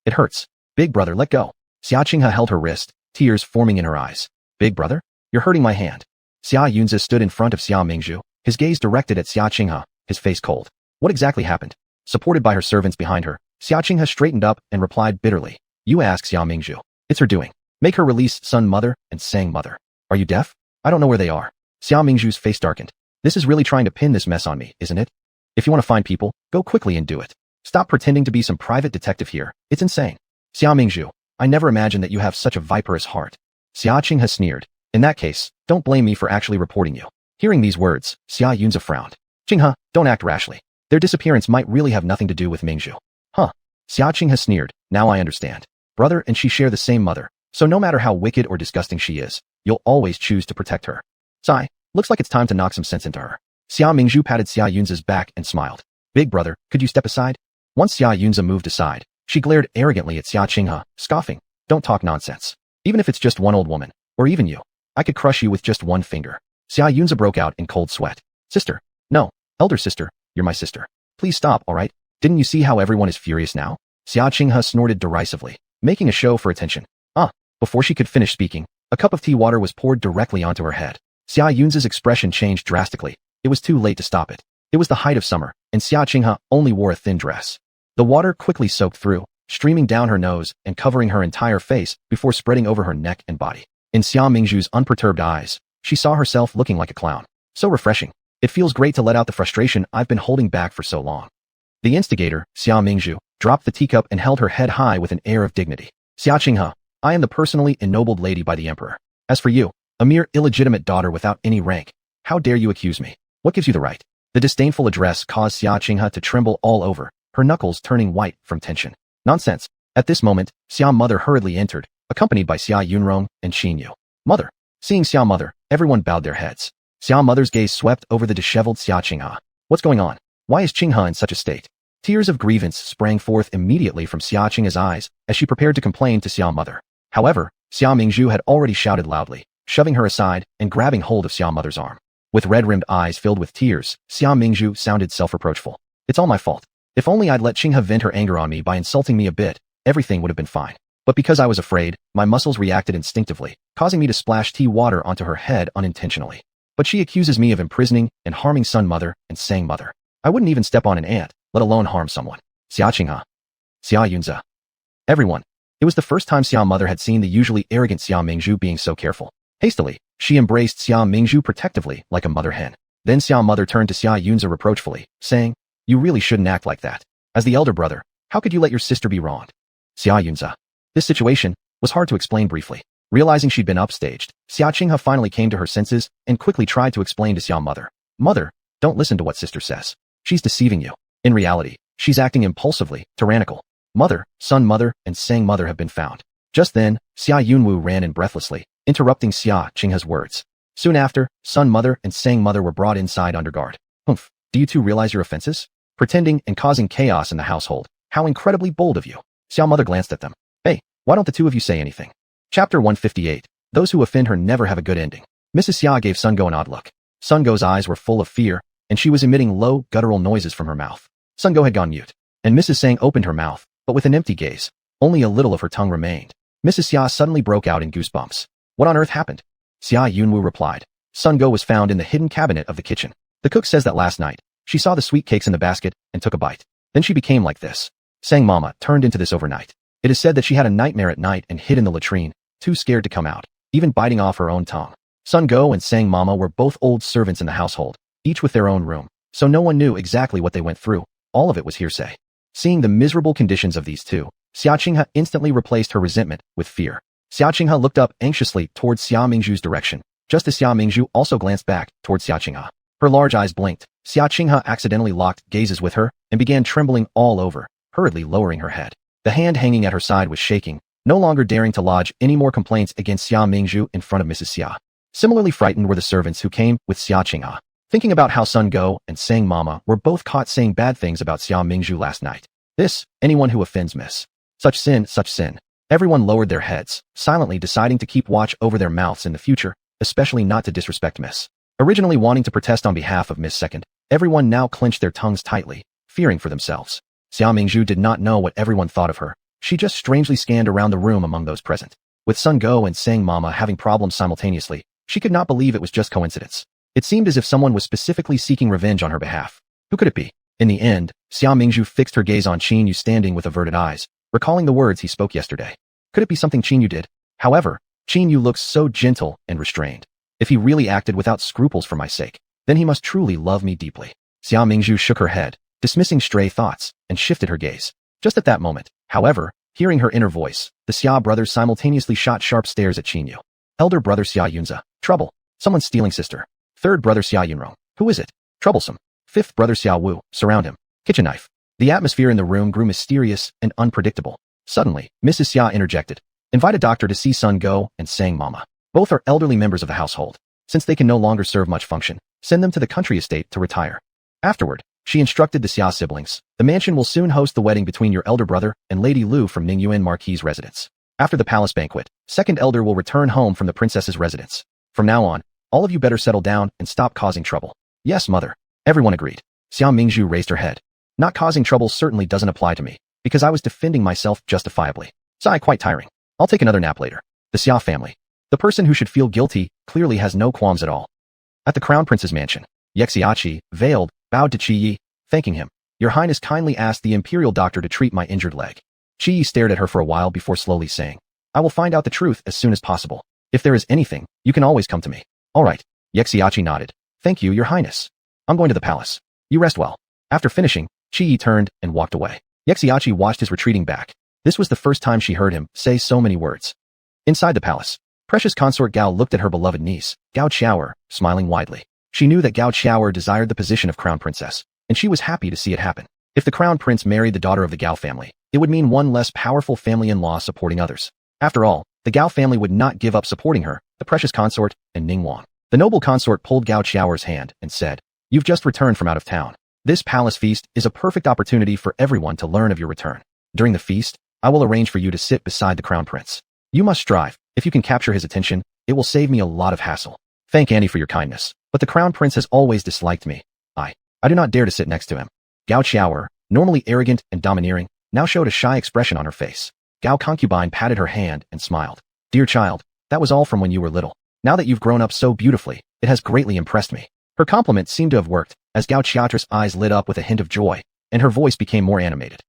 It hurts. Big brother, let go. Xia Qinghe held her wrist, tears forming in her eyes. Big brother? You're hurting my hand. Xia Yunze stood in front of Xia Mingzhu, his gaze directed at Xia Qinghe, his face cold. What exactly happened? Supported by her servants behind her, Xia Qinghe straightened up and replied bitterly. You ask Xia Mingzhu. It's her doing. Make her release Sun Mother and Sang Mother. Are you deaf? I don't know where they are. Xia Mingzhu's face darkened. This is really trying to pin this mess on me, isn't it? If you want to find people, go quickly and do it. Stop pretending to be some private detective here. It's insane. Xia Mingzhu, I never imagined that you have such a viperous heart. Xia Qinghe sneered. In that case, don't blame me for actually reporting you. Hearing these words, Xia Yunze frowned. Qinghe, don't act rashly. Their disappearance might really have nothing to do with Mingzhu. Huh. Xia Qinghe sneered. Now I understand. Brother and she share the same mother, so no matter how wicked or disgusting she is, you'll always choose to protect her. Sigh. Looks like it's time to knock some sense into her. Xia Mingzhu patted Xia Yunze's back and smiled. Big brother, could you step aside? Once Xia Yunze moved aside, she glared arrogantly at Xia Qinghe, scoffing. Don't talk nonsense. Even if it's just one old woman, or even you, I could crush you with just one finger. Xia Yunze broke out in cold sweat. Sister. No. Elder sister, you're my sister. Please stop, alright? Didn't you see how everyone is furious now? Xia Qinghe snorted derisively, making a show for attention. Before she could finish speaking, a cup of tea water was poured directly onto her head. Xia Yunze's expression changed drastically. It was too late to stop it. It was the height of summer, and Xia Qinghe only wore a thin dress. The water quickly soaked through, streaming down her nose and covering her entire face before spreading over her neck and body. In Xia Mingzhu's unperturbed eyes, she saw herself looking like a clown. So refreshing. It feels great to let out the frustration I've been holding back for so long. The instigator, Xia Mingzhu, dropped the teacup and held her head high with an air of dignity. Xia Qinghe, I am the personally ennobled lady by the emperor. As for you, a mere illegitimate daughter without any rank, how dare you accuse me? What gives you the right? The disdainful address caused Xia Qinghe to tremble all over, her knuckles turning white from tension. Nonsense. At this moment, Xia Mother hurriedly entered, accompanied by Xia Yunrong and Qin Yu. Mother. Seeing Xia Mother, everyone bowed their heads. Xia Mother's gaze swept over the disheveled Xia Qinghe. What's going on? Why is Qinghe in such a state? Tears of grievance sprang forth immediately from Xia Qinghe's eyes as she prepared to complain to Xia Mother. However, Xia Mingzhu had already shouted loudly, shoving her aside and grabbing hold of Xia Mother's arm. With red-rimmed eyes filled with tears, Xia Mingzhu sounded self-reproachful. It's all my fault. If only I'd let Qinghe vent her anger on me by insulting me a bit, everything would have been fine. But because I was afraid, my muscles reacted instinctively, causing me to splash tea water onto her head unintentionally. But she accuses me of imprisoning and harming Sun Mother and Sang Mother. I wouldn't even step on an ant, let alone harm someone. Xia Qinghe. Xia Yunze. Everyone. It was the first time Xia Mother had seen the usually arrogant Xia Mingzhu being so careful. Hastily, she embraced Xia Mingzhu protectively like a mother hen. Then Xia Mother turned to Xia Yunze reproachfully, saying, You really shouldn't act like that. As the elder brother, how could you let your sister be wronged? Xia Yunze. This situation was hard to explain briefly. Realizing she'd been upstaged, Xia Qinghe finally came to her senses and quickly tried to explain to Xia Mother. Mother, don't listen to what sister says. She's deceiving you. In reality, she's acting impulsively, tyrannical. Mother, Sun Mother, and Sang Mother have been found. Just then, Xia Yunwu ran in breathlessly, interrupting Xia Qinghe's words. Soon after, Sun Mother and Sang Mother were brought inside under guard. Humph, do you two realize your offenses? Pretending and causing chaos in the household. How incredibly bold of you. Xia Mother glanced at them. Hey, why don't the two of you say anything? Chapter 158. Those who offend her never have a good ending. Mrs. Xia gave Sun Go an odd look. Sun Go's eyes were full of fear, and she was emitting low, guttural noises from her mouth. Sun Go had gone mute, and Mrs. Sang opened her mouth, but with an empty gaze. Only a little of her tongue remained. Mrs. Xia suddenly broke out in goosebumps. What on earth happened? Xia Yunwu replied. Sun Go was found in the hidden cabinet of the kitchen. The cook says that last night, she saw the sweet cakes in the basket and took a bite. Then she became like this. Sang Mama turned into this overnight. It is said that she had a nightmare at night and hid in the latrine, too scared to come out, even biting off her own tongue. Sun Go and Sang Mama were both old servants in the household, each with their own room, so no one knew exactly what they went through. All of it was hearsay. Seeing the miserable conditions of these two, Xia Qinghe instantly replaced her resentment with fear. Xia Qinghe looked up anxiously towards Xia Mingzhu's direction, just as Xia Mingzhu also glanced back towards Xia Qinghe. Her large eyes blinked. Xia Qinghe accidentally locked gazes with her and began trembling all over, hurriedly lowering her head. The hand hanging at her side was shaking, no longer daring to lodge any more complaints against Xia Mingzhu in front of Mrs. Xia. Similarly frightened were the servants who came with Xia Qinghe, thinking about how Sun Go and Sang Mama were both caught saying bad things about Xia Mingzhu last night. This, anyone who offends Miss. Such sin, such sin. Everyone lowered their heads, silently deciding to keep watch over their mouths in the future, especially not to disrespect Miss. Originally wanting to protest on behalf of Miss Second, everyone now clenched their tongues tightly, fearing for themselves. Xia Mingzhu did not know what everyone thought of her. She just strangely scanned around the room among those present. With Sun Go and Sang Mama having problems simultaneously, she could not believe it was just coincidence. It seemed as if someone was specifically seeking revenge on her behalf. Who could it be? In the end, Xia Mingzhu fixed her gaze on Qin Yu standing with averted eyes, recalling the words he spoke yesterday. Could it be something Qin Yu did? However, Qin Yu looks so gentle and restrained. If he really acted without scruples for my sake, then he must truly love me deeply. Xia Mingzhu shook her head, dismissing stray thoughts, and shifted her gaze. Just at that moment, however, hearing her inner voice, the Xia brothers simultaneously shot sharp stares at Qin Yu. Elder brother Xia Yunza. Trouble. Someone stealing sister. Third brother Xia Yunrong. Who is it? Troublesome. Fifth brother Xia Wu. Surround him. Kitchen knife. The atmosphere in the room grew mysterious and unpredictable. Suddenly, Mrs. Xia interjected. Invite a doctor to see Sun Go and Sang Mama. Both are elderly members of the household. Since they can no longer serve much function, send them to the country estate to retire. Afterward, she instructed the Xia siblings. The mansion will soon host the wedding between your elder brother and Lady Lu from Ningyuan Marquis' residence. After the palace banquet, second elder will return home from the princess's residence. From now on, all of you better settle down and stop causing trouble. Yes, mother. Everyone agreed. Xia Mingzhu raised her head. Not causing trouble certainly doesn't apply to me, because I was defending myself justifiably. Sigh, quite tiring. I'll take another nap later. The Xia family. The person who should feel guilty clearly has no qualms at all. At the Crown Prince's mansion, Yexiachi, veiled, bowed to Qi Yi, thanking him. Your Highness kindly asked the imperial doctor to treat my injured leg. Qi Yi stared at her for a while before slowly saying, I will find out the truth as soon as possible. If there is anything, you can always come to me. All right. Yexiachi nodded. Thank you, Your Highness. I'm going to the palace. You rest well. After finishing, Qi Yi turned and walked away. Yexiachi watched his retreating back. This was the first time she heard him say so many words. Inside the palace, precious consort Gao looked at her beloved niece, Gao Qiaoer, smiling widely. She knew that Gao Qiaoer desired the position of crown princess, and she was happy to see it happen. If the crown prince married the daughter of the Gao family, it would mean one less powerful family-in-law supporting others. After all, the Gao family would not give up supporting her, the precious consort, and Ning Wang. The noble consort pulled Gao Qiaoer's hand and said, You've just returned from out of town. This palace feast is a perfect opportunity for everyone to learn of your return. During the feast, I will arrange for you to sit beside the crown prince. You must strive. If you can capture his attention, it will save me a lot of hassle. Thank Annie for your kindness, but the crown prince has always disliked me. I do not dare to sit next to him. Gao Qiaoer, normally arrogant and domineering, now showed a shy expression on her face. Gao concubine patted her hand and smiled. Dear child, that was all from when you were little. Now that you've grown up so beautifully, it has greatly impressed me. Her compliment seemed to have worked, as Gao Qiaoer's eyes lit up with a hint of joy, and her voice became more animated.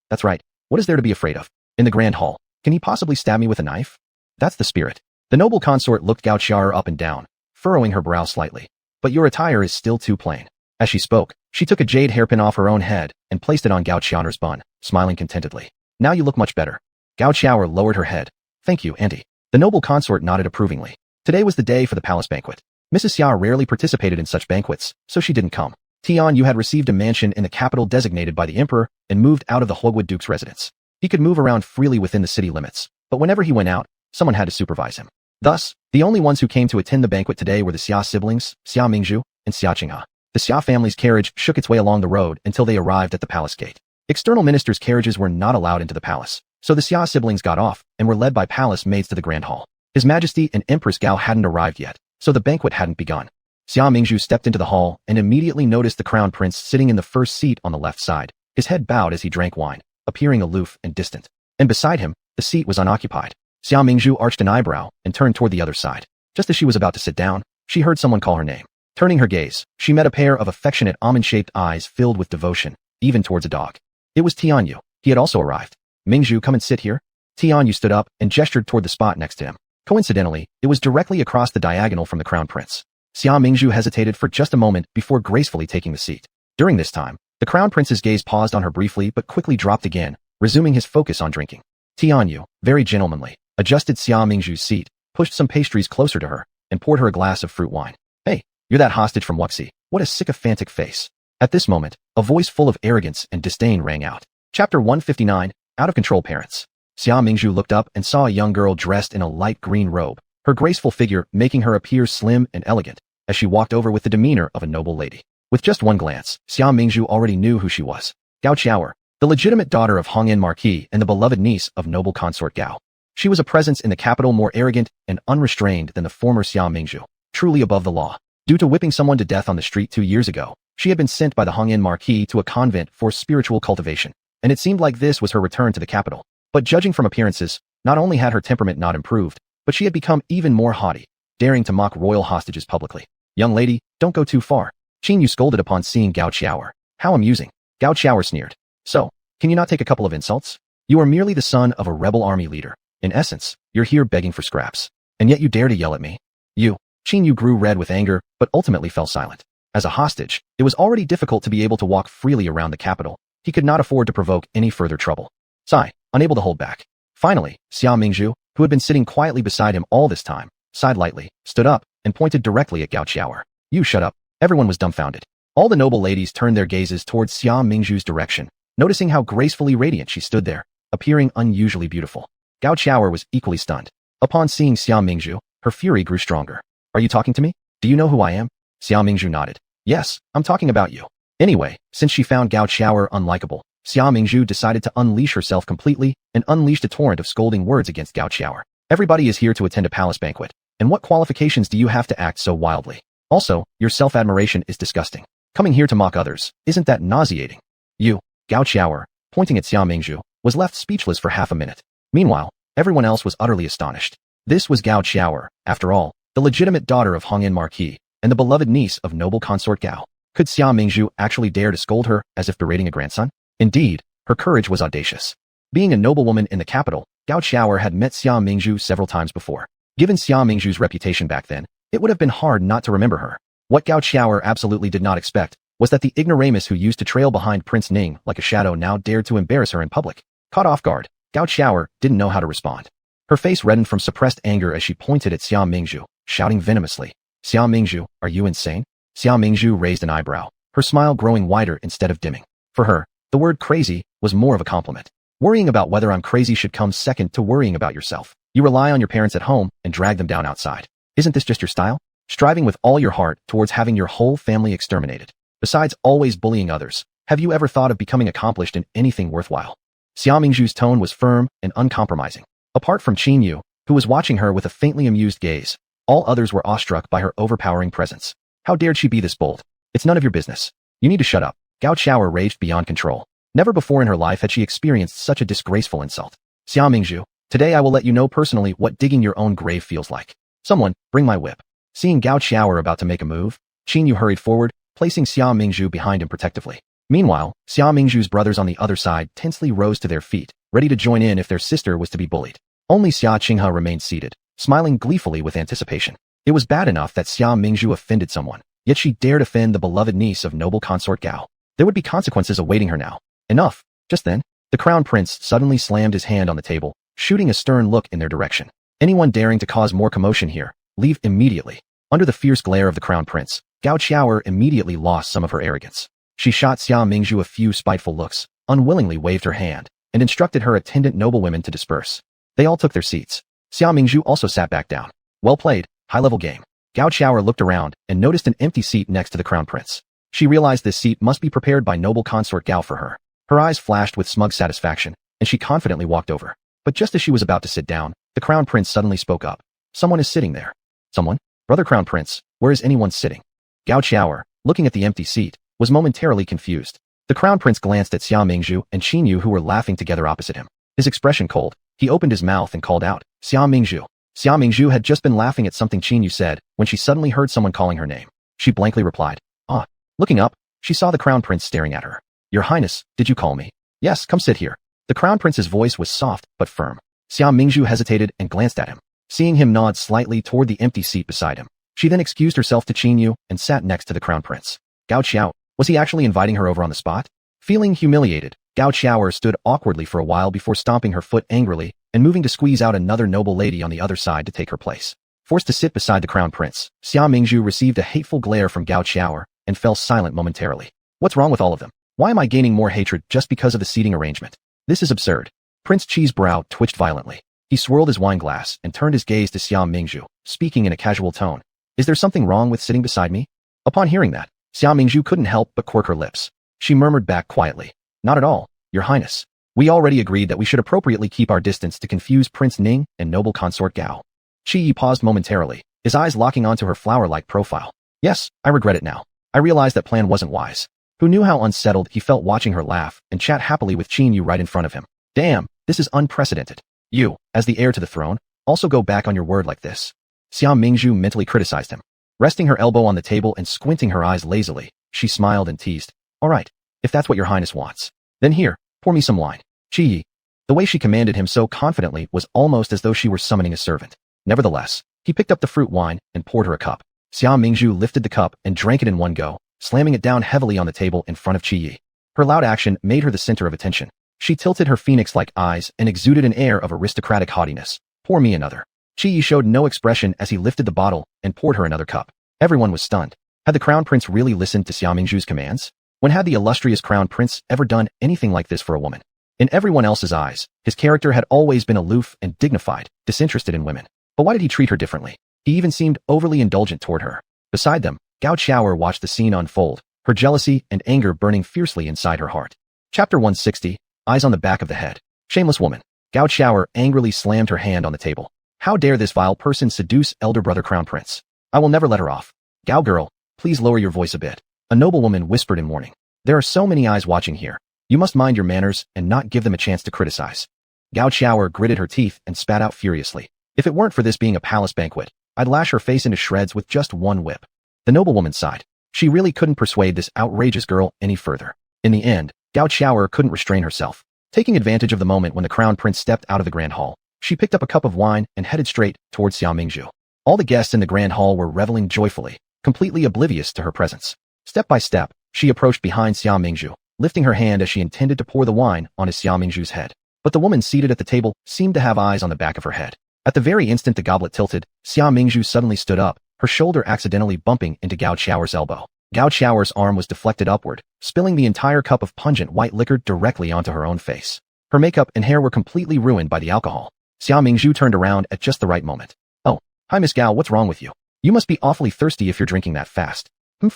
That's right. What is there to be afraid of? In the grand hall, can he possibly stab me with a knife? That's the spirit. The noble consort looked Gao Qiaoer up and down, furrowing her brow slightly. But your attire is still too plain. As she spoke, she took a jade hairpin off her own head and placed it on Gao Qiaoer's bun, smiling contentedly. Now you look much better. Gao Qiaoer lowered her head. Thank you, Auntie. The noble consort nodded approvingly. Today was the day for the palace banquet. Mrs. Xia rarely participated in such banquets, so she didn't come. Tian Yu had received a mansion in the capital designated by the emperor and moved out of the Hogwood Duke's residence. He could move around freely within the city limits, but whenever he went out, someone had to supervise him. Thus, the only ones who came to attend the banquet today were the Xia siblings, Xia Mingzhu, and Xia Qinghe. The Xia family's carriage shook its way along the road until they arrived at the palace gate. External ministers' carriages were not allowed into the palace, so the Xia siblings got off and were led by palace maids to the grand hall. His Majesty and Empress Gao hadn't arrived yet, so the banquet hadn't begun. Xia Mingzhu stepped into the hall and immediately noticed the crown prince sitting in the first seat on the left side, his head bowed as he drank wine, appearing aloof and distant. And beside him, the seat was unoccupied. Xia Mingzhu arched an eyebrow and turned toward the other side. Just as she was about to sit down, she heard someone call her name. Turning her gaze, she met a pair of affectionate almond-shaped eyes filled with devotion, even towards a dog. It was Tian Yu. He had also arrived. Mingzhu, come and sit here. Tian Yu stood up and gestured toward the spot next to him. Coincidentally, it was directly across the diagonal from the crown prince. Xia Mingzhu hesitated for just a moment before gracefully taking the seat. During this time, the crown prince's gaze paused on her briefly but quickly dropped again, resuming his focus on drinking. Tian Yu, very gentlemanly, adjusted Xia Mingzhu's seat, pushed some pastries closer to her, and poured her a glass of fruit wine. Hey, you're that hostage from Wuxi. What a sycophantic face. At this moment, a voice full of arrogance and disdain rang out. Chapter 159, Out of Control Parents. Xia Mingzhu looked up and saw a young girl dressed in a light green robe, her graceful figure making her appear slim and elegant, as she walked over with the demeanor of a noble lady. With just one glance, Xia Mingzhu already knew who she was. Gao Qiaoer, the legitimate daughter of Hongyan Marquis and the beloved niece of noble consort Gao. She was a presence in the capital more arrogant and unrestrained than the former Xia Mingzhu, truly above the law. Due to whipping someone to death on the street 2 years ago, she had been sent by the Hongyan Marquis to a convent for spiritual cultivation, and it seemed like this was her return to the capital. But judging from appearances, not only had her temperament not improved, but she had become even more haughty, daring to mock royal hostages publicly. Young lady, don't go too far. Qin Yu scolded upon seeing Gao Qiaoer. How amusing. Gao Qiaoer sneered. So, can you not take a couple of insults? You are merely the son of a rebel army leader. In essence, you're here begging for scraps. And yet you dare to yell at me. Qin Yu grew red with anger, but ultimately fell silent. As a hostage, it was already difficult to be able to walk freely around the capital. He could not afford to provoke any further trouble. Sigh, unable to hold back. Finally, Xia Mingzhu, who had been sitting quietly beside him all this time, sighed lightly, stood up, and pointed directly at Gao Qiaoer. You shut up. Everyone was dumbfounded. All the noble ladies turned their gazes towards Xia Mingzhu's direction, noticing how gracefully radiant she stood there, appearing unusually beautiful. Gao Qiaoer was equally stunned. Upon seeing Xia Mingzhu, her fury grew stronger. Are you talking to me? Do you know who I am? Xia Mingzhu nodded. Yes, I'm talking about you. Anyway, since she found Gao Qiaoer unlikable, Xia Mingzhu decided to unleash herself completely and unleashed a torrent of scolding words against Gao Qiaoer. Everybody is here to attend a palace banquet. And what qualifications do you have to act so wildly? Also, your self-admiration is disgusting. Coming here to mock others, isn't that nauseating? You, Gao Qiaoer, pointing at Xia Mingzhu, was left speechless for half a minute. Meanwhile, everyone else was utterly astonished. This was Gao Qiaoer, after all, the legitimate daughter of Hongyan Marquis, and the beloved niece of noble consort Gao. Could Xia Mingzhu actually dare to scold her as if berating a grandson? Indeed, her courage was audacious. Being a noblewoman in the capital, Gao Qiaoer had met Xia Mingzhu several times before. Given Xia Mingzhu's reputation back then, it would have been hard not to remember her. What Gao Qiaoer absolutely did not expect was that the ignoramus who used to trail behind Prince Ning like a shadow now dared to embarrass her in public. Caught off guard, Gao Qiaoer didn't know how to respond. Her face reddened from suppressed anger as she pointed at Xia Mingzhu, shouting venomously, Xia Mingzhu, are you insane? Xia Mingzhu raised an eyebrow, her smile growing wider instead of dimming. For her, the word crazy was more of a compliment. Worrying about whether I'm crazy should come second to worrying about yourself. You rely on your parents at home and drag them down outside. Isn't this just your style? Striving with all your heart towards having your whole family exterminated. Besides always bullying others, have you ever thought of becoming accomplished in anything worthwhile? Xia Mingzhu's tone was firm and uncompromising. Apart from Qin Yu, who was watching her with a faintly amused gaze, all others were awestruck by her overpowering presence. How dared she be this bold? It's none of your business. You need to shut up. Gao Qiaoer raged beyond control. Never before in her life had she experienced such a disgraceful insult. Xia Mingzhu, today I will let you know personally what digging your own grave feels like. Someone, bring my whip. Seeing Gao Qiaoer about to make a move, Qin Yu hurried forward, placing Xia Mingzhu behind him protectively. Meanwhile, Xia Mingzhu's brothers on the other side tensely rose to their feet, ready to join in if their sister was to be bullied. Only Xia Qinghe remained seated, smiling gleefully with anticipation. It was bad enough that Xia Mingzhu offended someone, yet she dared offend the beloved niece of noble consort Gao. There would be consequences awaiting her now. Enough. Just then, the crown prince suddenly slammed his hand on the table, shooting a stern look in their direction. Anyone daring to cause more commotion here, leave immediately. Under the fierce glare of the crown prince, Gao Qiaoer immediately lost some of her arrogance. She shot Xia Mingzhu a few spiteful looks, unwillingly waved her hand, and instructed her attendant noblewomen to disperse. They all took their seats. Xia Mingzhu also sat back down. Well played, high-level game. Gao Qiaoer looked around and noticed an empty seat next to the crown prince. She realized this seat must be prepared by noble consort Gao for her. Her eyes flashed with smug satisfaction, and she confidently walked over. But just as she was about to sit down, the crown prince suddenly spoke up. Someone is sitting there. Someone? Brother crown prince, where is anyone sitting? Gao Qiaoer, looking at the empty seat, was momentarily confused. The crown prince glanced at Xia Mingzhu and Qin Yu who were laughing together opposite him. His expression cold, he opened his mouth and called out, Xia Mingzhu. Xia Mingzhu had just been laughing at something Qin Yu said when she suddenly heard someone calling her name. She blankly replied, ah. Looking up, she saw the crown prince staring at her. Your Highness, did you call me? Yes, come sit here. The crown prince's voice was soft but firm. Xia Mingzhu hesitated and glanced at him. Seeing him nod slightly toward the empty seat beside him, she then excused herself to Qin Yu and sat next to the crown prince. Gao Qiao, was he actually inviting her over on the spot? Feeling humiliated, Gao Qiaoer stood awkwardly for a while before stomping her foot angrily and moving to squeeze out another noble lady on the other side to take her place. Forced to sit beside the crown prince, Xia Mingzhu received a hateful glare from Gao Qiaoer and fell silent momentarily. What's wrong with all of them? Why am I gaining more hatred just because of the seating arrangement? This is absurd. Prince Qi's brow twitched violently. He swirled his wine glass and turned his gaze to Xia Mingzhu, speaking in a casual tone. Is there something wrong with sitting beside me? Upon hearing that, Xia Mingzhu couldn't help but quirk her lips. She murmured back quietly. Not at all, Your Highness. We already agreed that we should appropriately keep our distance to confuse Prince Ning and noble consort Gao. Qi Yi paused momentarily, his eyes locking onto her flower-like profile. Yes, I regret it now. I realized that plan wasn't wise. Who knew how unsettled he felt watching her laugh and chat happily with Qin Yu right in front of him. Damn, this is unprecedented. You, as the heir to the throne, also go back on your word like this. Xia Mingzhu mentally criticized him. Resting her elbow on the table and squinting her eyes lazily, she smiled and teased. All right, if that's what your highness wants. Then here, pour me some wine. Qi Yi. The way she commanded him so confidently was almost as though she were summoning a servant. Nevertheless, he picked up the fruit wine and poured her a cup. Xia Mingzhu lifted the cup and drank it in one go, slamming it down heavily on the table in front of Qi Yi. Her loud action made her the center of attention. She tilted her phoenix-like eyes and exuded an air of aristocratic haughtiness. Pour me another. Qi Yi showed no expression as he lifted the bottle and poured her another cup. Everyone was stunned. Had the crown prince really listened to Xia Mingzhu's commands? When had the illustrious crown prince ever done anything like this for a woman? In everyone else's eyes, his character had always been aloof and dignified, disinterested in women. But why did he treat her differently? He even seemed overly indulgent toward her. Beside them, Gao Qiaoer watched the scene unfold, her jealousy and anger burning fiercely inside her heart. Chapter 160, Eyes on the Back of the Head. Shameless woman. Gao Qiaoer angrily slammed her hand on the table. How dare this vile person seduce elder brother crown prince? I will never let her off. Gao girl, please lower your voice a bit. A noblewoman whispered in warning. There are so many eyes watching here. You must mind your manners and not give them a chance to criticize. Gao Qiaoer gritted her teeth and spat out furiously. If it weren't for this being a palace banquet, I'd lash her face into shreds with just one whip. The noblewoman sighed. She really couldn't persuade this outrageous girl any further. In the end, Gao Qiaoer couldn't restrain herself. Taking advantage of the moment when the crown prince stepped out of the grand hall, she picked up a cup of wine and headed straight towards Xia Mingzhu. All the guests in the grand hall were reveling joyfully, completely oblivious to her presence. Step by step, she approached behind Xia Mingzhu, lifting her hand as she intended to pour the wine on Xia Mingzhu's head. But the woman seated at the table seemed to have eyes on the back of her head. At the very instant the goblet tilted, Xia Mingzhu suddenly stood up, her shoulder accidentally bumping into Gao Qiaoer's elbow. Gao Qiaoer's arm was deflected upward, spilling the entire cup of pungent white liquor directly onto her own face. Her makeup and hair were completely ruined by the alcohol. Xia Mingzhu turned around at just the right moment. Oh, hi Miss Gao, what's wrong with you? You must be awfully thirsty if you're drinking that fast.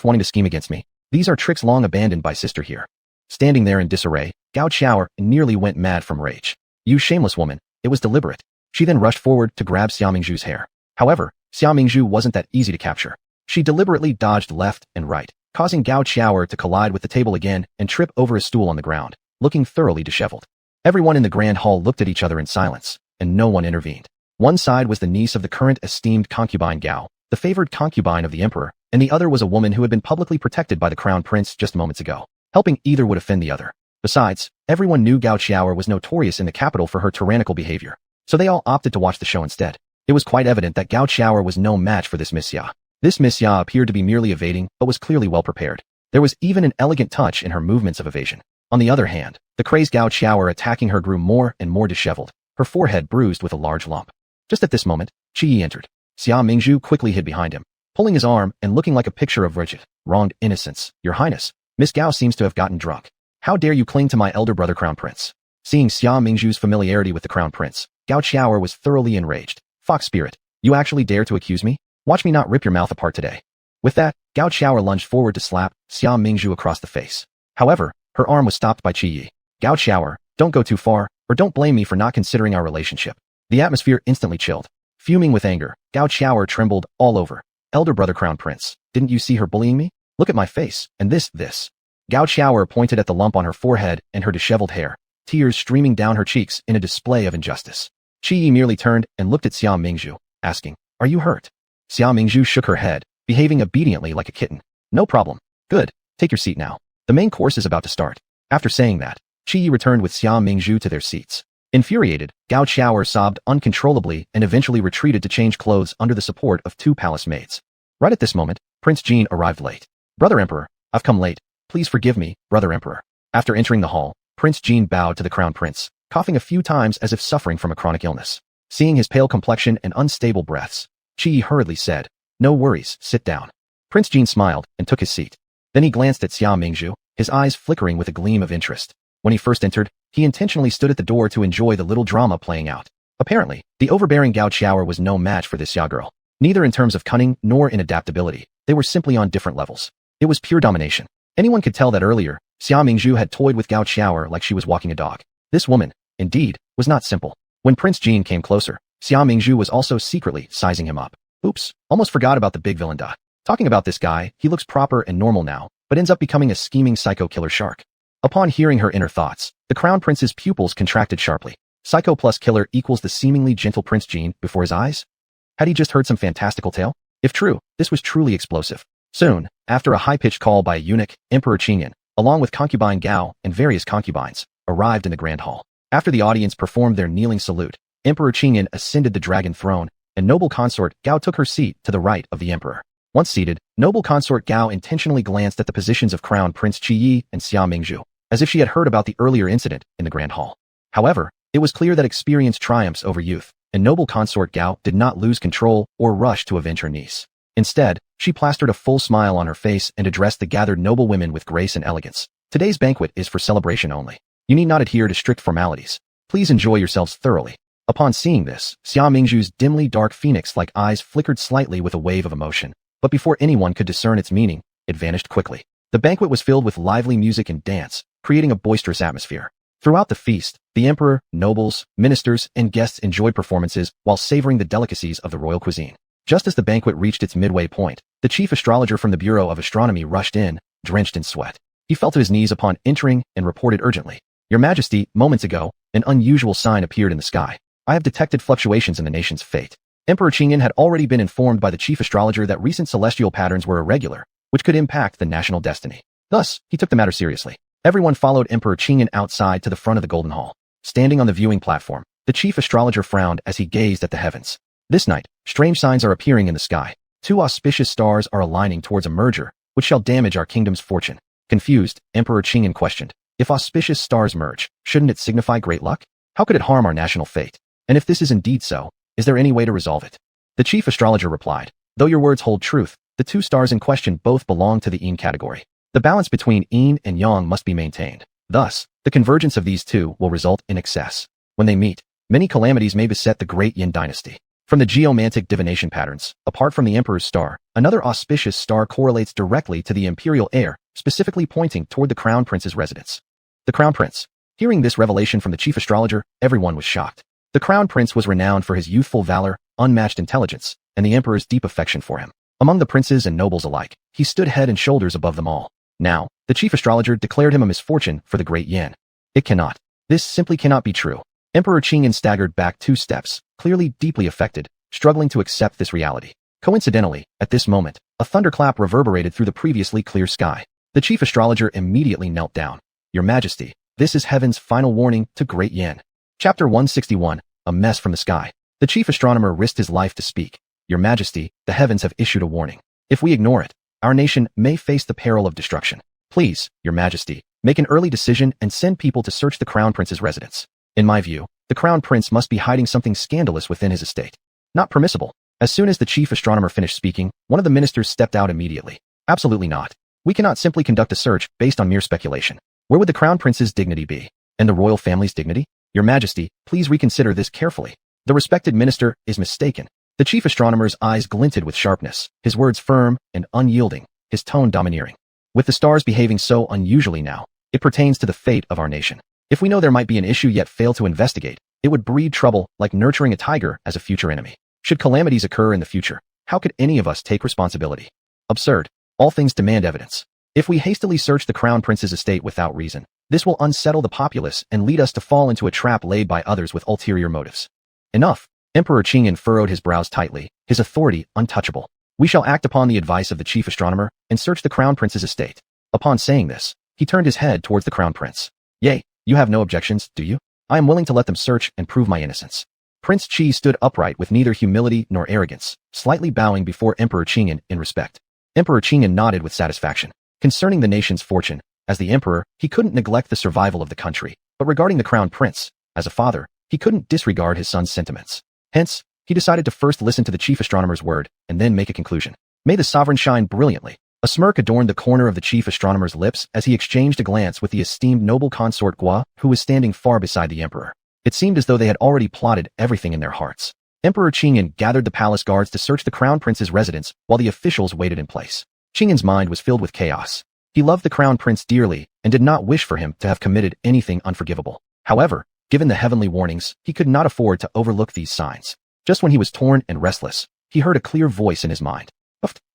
Wanting to scheme against me? These are tricks long abandoned by sister here. Standing there in disarray, Gao Qiaoer nearly went mad from rage. You shameless woman, it was deliberate. She then rushed forward to grab Xia Mingzhu's hair. However, Xia Mingzhu wasn't that easy to capture. She deliberately dodged left and right, causing Gao Qiaoer to collide with the table again and trip over a stool on the ground, looking thoroughly disheveled. Everyone in the grand hall looked at each other in silence, and no one intervened. One side was the niece of the current esteemed concubine Gao, the favored concubine of the emperor, and the other was a woman who had been publicly protected by the crown prince just moments ago. Helping either would offend the other. Besides, everyone knew Gao Qiaoer was notorious in the capital for her tyrannical behavior, so they all opted to watch the show instead. It was quite evident that Gao Qiaoer was no match for this Miss Xia. This Miss Xia appeared to be merely evading, but was clearly well prepared. There was even an elegant touch in her movements of evasion. On the other hand, the crazed Gao Qiaoer attacking her grew more and more disheveled, her forehead bruised with a large lump. Just at this moment, Qi Yi entered. Xia Mingzhu quickly hid behind him, pulling his arm and looking like a picture of rigid, wronged innocence. Your Highness, Miss Gao seems to have gotten drunk. How dare you cling to my elder brother crown prince? Seeing Xia Mingzhu's familiarity with the crown prince, Gao Qiaoer was thoroughly enraged. Fox spirit, you actually dare to accuse me? Watch me not rip your mouth apart today. With that, Gao Qiaoer lunged forward to slap Xia Mingzhu across the face. However, her arm was stopped by Qi Yi. Gao Qiaoer, don't go too far, or don't blame me for not considering our relationship. The atmosphere instantly chilled. Fuming with anger, Gao Qiaoer trembled all over. Elder brother crown prince, didn't you see her bullying me? Look at my face, and this. Gao Qiaoer pointed at the lump on her forehead and her disheveled hair, tears streaming down her cheeks in a display of injustice. Qi Yi merely turned and looked at Xia Mingzhu, asking, are you hurt? Xia Mingzhu shook her head, behaving obediently like a kitten. No problem. Good. Take your seat now. The main course is about to start. After saying that, Qi Yi returned with Xia Mingzhu to their seats. Infuriated, Gao Qiaoer sobbed uncontrollably and eventually retreated to change clothes under the support of two palace maids. Right at this moment, Prince Jean arrived late. Brother Emperor, I've come late. Please forgive me, Brother Emperor. After entering the hall, Prince Jean bowed to the crown prince, coughing a few times as if suffering from a chronic illness. Seeing his pale complexion and unstable breaths, Qi Yi hurriedly said, no worries, sit down. Prince Jean smiled and took his seat. Then he glanced at Xia Mingzhu, his eyes flickering with a gleam of interest. When he first entered, he intentionally stood at the door to enjoy the little drama playing out. Apparently, the overbearing Gao Qiaoer was no match for this Xia girl. Neither in terms of cunning nor in adaptability, they were simply on different levels. It was pure domination. Anyone could tell that earlier, Xia Mingzhu had toyed with Gao Qiaoer like she was walking a dog. This woman, indeed, was not simple. When Prince Jean came closer, Xia Mingzhu was also secretly sizing him up. Oops, almost forgot about the big villain. Talking about this guy, he looks proper and normal now, but ends up becoming a scheming psycho killer shark. Upon hearing her inner thoughts, the crown prince's pupils contracted sharply. Psycho plus killer equals the seemingly gentle Prince Jean before his eyes? Had he just heard some fantastical tale? If true, this was truly explosive. Soon, after a high-pitched call by a eunuch, Emperor Qingyan, along with concubine Gao and various concubines, arrived in the grand hall. After the audience performed their kneeling salute, Emperor Qingyan ascended the dragon throne, and noble consort Gao took her seat to the right of the emperor. Once seated, noble consort Gao intentionally glanced at the positions of Crown Prince Qi Yi and Xia Mingzhu, as if she had heard about the earlier incident in the Grand Hall. However, it was clear that experience triumphs over youth, and noble consort Gao did not lose control or rush to avenge her niece. Instead, she plastered a full smile on her face and addressed the gathered noble women with grace and elegance. Today's banquet is for celebration only. You need not adhere to strict formalities. Please enjoy yourselves thoroughly. Upon seeing this, Xia Mingzhu's dimly dark phoenix-like eyes flickered slightly with a wave of emotion, but before anyone could discern its meaning, it vanished quickly. The banquet was filled with lively music and dance, creating a boisterous atmosphere. Throughout the feast, the emperor, nobles, ministers, and guests enjoyed performances while savoring the delicacies of the royal cuisine. Just as the banquet reached its midway point, the chief astrologer from the Bureau of Astronomy rushed in, drenched in sweat. He fell to his knees upon entering and reported urgently, "Your Majesty, moments ago, an unusual sign appeared in the sky. I have detected fluctuations in the nation's fate." Emperor Qingyan had already been informed by the chief astrologer that recent celestial patterns were irregular, which could impact the national destiny. Thus, he took the matter seriously. Everyone followed Emperor Qingyan outside to the front of the Golden Hall. Standing on the viewing platform, the chief astrologer frowned as he gazed at the heavens. This night, strange signs are appearing in the sky. 2 auspicious stars are aligning towards a merger, which shall damage our kingdom's fortune. Confused, Emperor Qingyan questioned, "If auspicious stars merge, shouldn't it signify great luck? How could it harm our national fate? And if this is indeed so, is there any way to resolve it?" The chief astrologer replied, "Though your words hold truth, the 2 stars in question both belong to the yin category. The balance between yin and yang must be maintained. Thus, the convergence of these 2 will result in excess. When they meet, many calamities may beset the great Yin dynasty." From the geomantic divination patterns, apart from the emperor's star, another auspicious star correlates directly to the imperial heir, specifically pointing toward the crown prince's residence. The crown prince. Hearing this revelation from the chief astrologer, everyone was shocked. The crown prince was renowned for his youthful valor, unmatched intelligence, and the emperor's deep affection for him. Among the princes and nobles alike, he stood head and shoulders above them all. Now, the chief astrologer declared him a misfortune for the great Yin. It cannot. This simply cannot be true. Emperor Qingyan staggered back 2 steps, clearly deeply affected, struggling to accept this reality. Coincidentally, at this moment, a thunderclap reverberated through the previously clear sky. The chief astrologer immediately knelt down. "Your Majesty, this is heaven's final warning to great Yin." Chapter 161, A Mess from the Sky. The chief astronomer risked his life to speak. "Your Majesty, the heavens have issued a warning. If we ignore it, our nation may face the peril of destruction. Please, Your Majesty, make an early decision and send people to search the crown prince's residence. In my view, the crown prince must be hiding something scandalous within his estate. Not permissible." As soon as the chief astronomer finished speaking, one of the ministers stepped out immediately. "Absolutely not. We cannot simply conduct a search based on mere speculation. Where would the crown prince's dignity be? And the royal family's dignity? Your Majesty, please reconsider this carefully. The respected minister is mistaken." The chief astronomer's eyes glinted with sharpness, his words firm and unyielding, his tone domineering. "With the stars behaving so unusually now, it pertains to the fate of our nation. If we know there might be an issue yet fail to investigate, it would breed trouble like nurturing a tiger as a future enemy. Should calamities occur in the future, how could any of us take responsibility? Absurd. All things demand evidence. If we hastily search the crown prince's estate without reason, this will unsettle the populace and lead us to fall into a trap laid by others with ulterior motives." Enough. Emperor Qingyan furrowed his brows tightly, his authority untouchable. "We shall act upon the advice of the chief astronomer and search the crown prince's estate." Upon saying this, he turned his head towards the crown prince. "Yea, you have no objections, do you? I am willing to let them search and prove my innocence." Prince Qi stood upright with neither humility nor arrogance, slightly bowing before Emperor Qingyan in respect. Emperor Qingyan nodded with satisfaction. Concerning the nation's fortune, as the emperor, he couldn't neglect the survival of the country, but regarding the crown prince, as a father, he couldn't disregard his son's sentiments. Hence, he decided to first listen to the chief astronomer's word and then make a conclusion. "May the sovereign shine brilliantly." A smirk adorned the corner of the chief astronomer's lips as he exchanged a glance with the esteemed noble consort Gua, who was standing far beside the emperor. It seemed as though they had already plotted everything in their hearts. Emperor Qingyan gathered the palace guards to search the crown prince's residence while the officials waited in place. Qingyan's mind was filled with chaos. He loved the crown prince dearly and did not wish for him to have committed anything unforgivable. However, given the heavenly warnings, he could not afford to overlook these signs. Just when he was torn and restless, he heard a clear voice in his mind.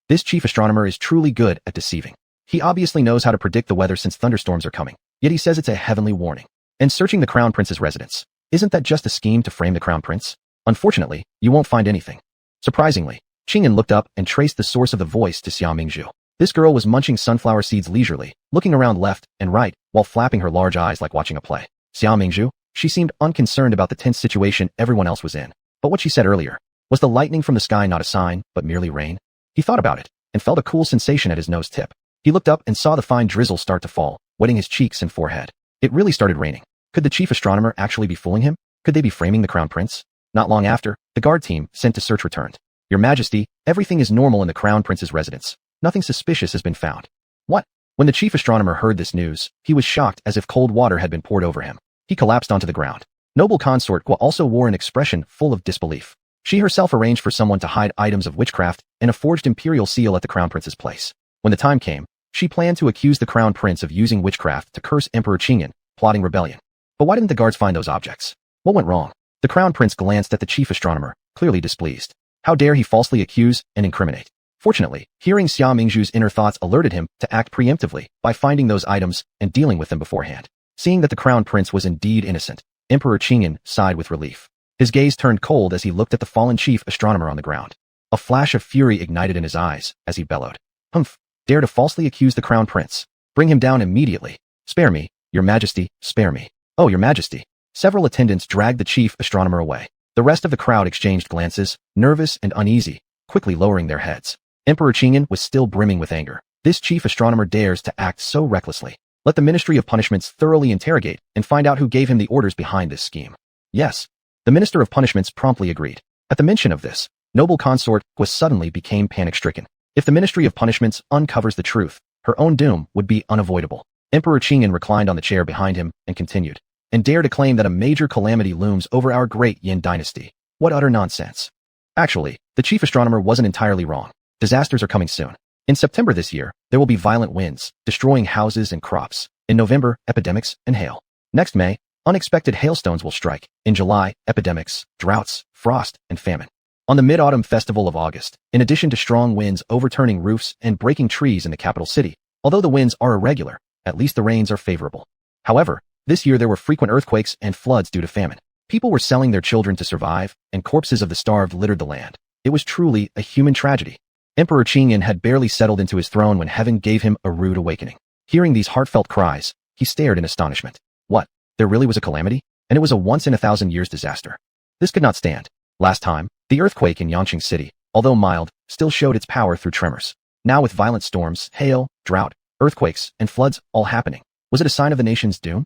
This chief astronomer is truly good at deceiving. He obviously knows how to predict the weather since thunderstorms are coming, yet he says it's a heavenly warning. And searching the crown prince's residence, isn't that just a scheme to frame the crown prince? Unfortunately, you won't find anything. Surprisingly, Qingyan looked up and traced the source of the voice to Xia Mingzhu. This girl was munching sunflower seeds leisurely, looking around left and right, while flapping her large eyes like watching a play. "Xia Mingzhu, She seemed unconcerned about the tense situation everyone else was in. But what she said earlier, was the lightning from the sky not a sign, but merely rain? He thought about it, and felt a cool sensation at his nose tip. He looked up and saw the fine drizzle start to fall, wetting his cheeks and forehead. It really started raining. Could the chief astronomer actually be fooling him? Could they be framing the crown prince? Not long after, the guard team sent to search returned. Your Majesty, everything is normal in the crown prince's residence. Nothing suspicious has been found. What? When the chief astronomer heard this news, he was shocked as if cold water had been poured over him. He collapsed onto the ground. Noble consort Gua also wore an expression full of disbelief. She herself arranged for someone to hide items of witchcraft and a forged imperial seal at the crown prince's place. When the time came, she planned to accuse the crown prince of using witchcraft to curse Emperor Qingyan, plotting rebellion. But why didn't the guards find those objects? What went wrong? The crown prince glanced at the chief astronomer, clearly displeased. How dare he falsely accuse and incriminate? Fortunately, hearing Xia Mingzhu's inner thoughts alerted him to act preemptively by finding those items and dealing with them beforehand. Seeing that the crown prince was indeed innocent, Emperor Qingyan sighed with relief. His gaze turned cold as he looked at the fallen chief astronomer on the ground. A flash of fury ignited in his eyes as he bellowed. Humph! Dare to falsely accuse the crown prince. Bring him down immediately. Spare me, your majesty, spare me. Oh, your majesty. Several attendants dragged the chief astronomer away. The rest of the crowd exchanged glances, nervous and uneasy, quickly lowering their heads. Emperor Qingyan was still brimming with anger. This chief astronomer dares to act so recklessly. Let the Ministry of Punishments thoroughly interrogate and find out who gave him the orders behind this scheme. Yes. The Minister of Punishments promptly agreed. At the mention of this, noble consort Gua suddenly became panic-stricken. If the Ministry of Punishments uncovers the truth, her own doom would be unavoidable. Emperor Qingyan reclined on the chair behind him and continued, and dare to claim that a major calamity looms over our great Yin dynasty. What utter nonsense. Actually, the chief astronomer wasn't entirely wrong. Disasters are coming soon. In September this year, there will be violent winds, destroying houses and crops. In November, epidemics and hail. Next May, unexpected hailstones will strike. In July, epidemics, droughts, frost, and famine. On the Mid-Autumn Festival of August, in addition to strong winds overturning roofs and breaking trees in the capital city, although the winds are irregular, at least the rains are favorable. However, this year there were frequent earthquakes and floods due to famine. People were selling their children to survive, and corpses of the starved littered the land. It was truly a human tragedy. Emperor Qingyan had barely settled into his throne when heaven gave him a rude awakening. Hearing these heartfelt cries, he stared in astonishment. What? There really was a calamity? And it was a once-in-a-thousand-years disaster. This could not stand. Last time, the earthquake in Yangqing City, although mild, still showed its power through tremors. Now with violent storms, hail, drought, earthquakes, and floods all happening, was it a sign of the nation's doom?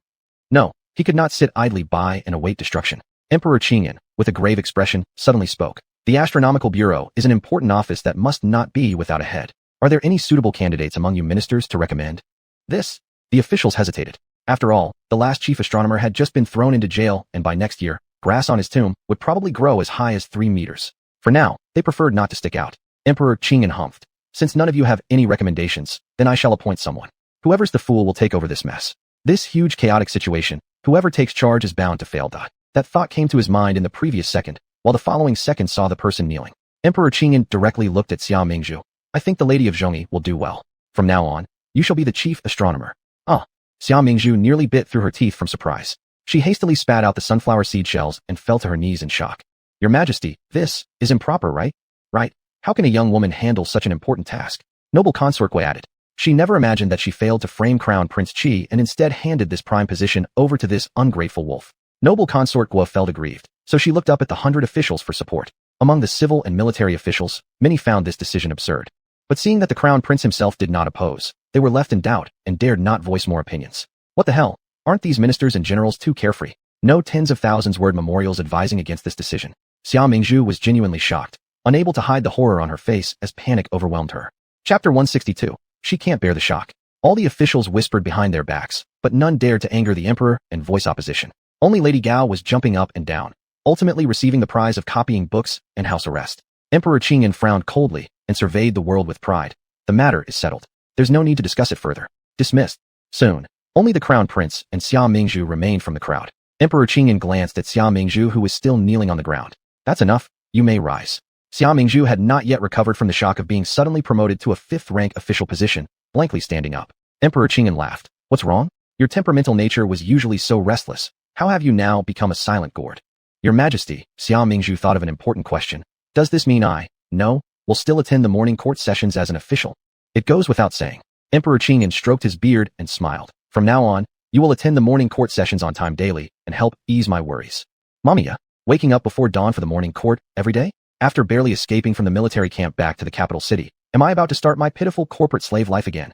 No, he could not sit idly by and await destruction. Emperor Qingyan, with a grave expression, suddenly spoke. The Astronomical Bureau is an important office that must not be without a head. Are there any suitable candidates among you ministers to recommend? The officials hesitated. After all, the last chief astronomer had just been thrown into jail, and by next year, grass on his tomb would probably grow as high as 3 meters. For now, they preferred not to stick out. Emperor Qingyan humphed. Since none of you have any recommendations, then I shall appoint someone. Whoever's the fool will take over this mess. This huge chaotic situation, whoever takes charge is bound to fail. That thought came to his mind in the previous second, while the following second saw the person kneeling. Emperor Qingyan directly looked at Xia Mingzhu. I think the Lady of Zhongyi will do well. From now on, you shall be the chief astronomer. Ah! Xia Mingzhu nearly bit through her teeth from surprise. She hastily spat out the sunflower seed shells and fell to her knees in shock. Your Majesty, this is improper, right? Right. How can a young woman handle such an important task? Noble consort Gua added. She never imagined that she failed to frame Crown Prince Qi and instead handed this prime position over to this ungrateful wolf. Noble consort Gua felt aggrieved, so she looked up at the 100 officials for support. Among the civil and military officials, many found this decision absurd. But seeing that the Crown Prince himself did not oppose, they were left in doubt and dared not voice more opinions. What the hell? Aren't these ministers and generals too carefree? No tens of thousands word memorials advising against this decision. Xia Mingzhu was genuinely shocked, unable to hide the horror on her face as panic overwhelmed her. Chapter 162. She can't bear the shock. All the officials whispered behind their backs, but none dared to anger the emperor and voice opposition. Only Lady Gao was jumping up and down, ultimately receiving the prize of copying books and house arrest. Emperor Qingyan frowned coldly and surveyed the world with pride. The matter is settled. There's no need to discuss it further. Dismissed. Soon, only the Crown Prince and Xia Mingzhu remained from the crowd. Emperor Qingyan glanced at Xia Mingzhu, who was still kneeling on the ground. That's enough. You may rise. Xia Mingzhu had not yet recovered from the shock of being suddenly promoted to a 5th-rank official position, blankly standing up. Emperor Qingyan laughed. What's wrong? Your temperamental nature was usually so restless. How have you now become a silent gourd? Your Majesty, Xia Mingzhu thought of an important question. Does this mean will still attend the morning court sessions as an official? It goes without saying. Emperor Qingyan stroked his beard and smiled. From now on, You will attend the morning court sessions on time daily and help ease my worries. Mamiya, waking up before dawn for the morning court every day? After barely escaping from the military camp back to the capital city, am I about to start my pitiful corporate slave life again?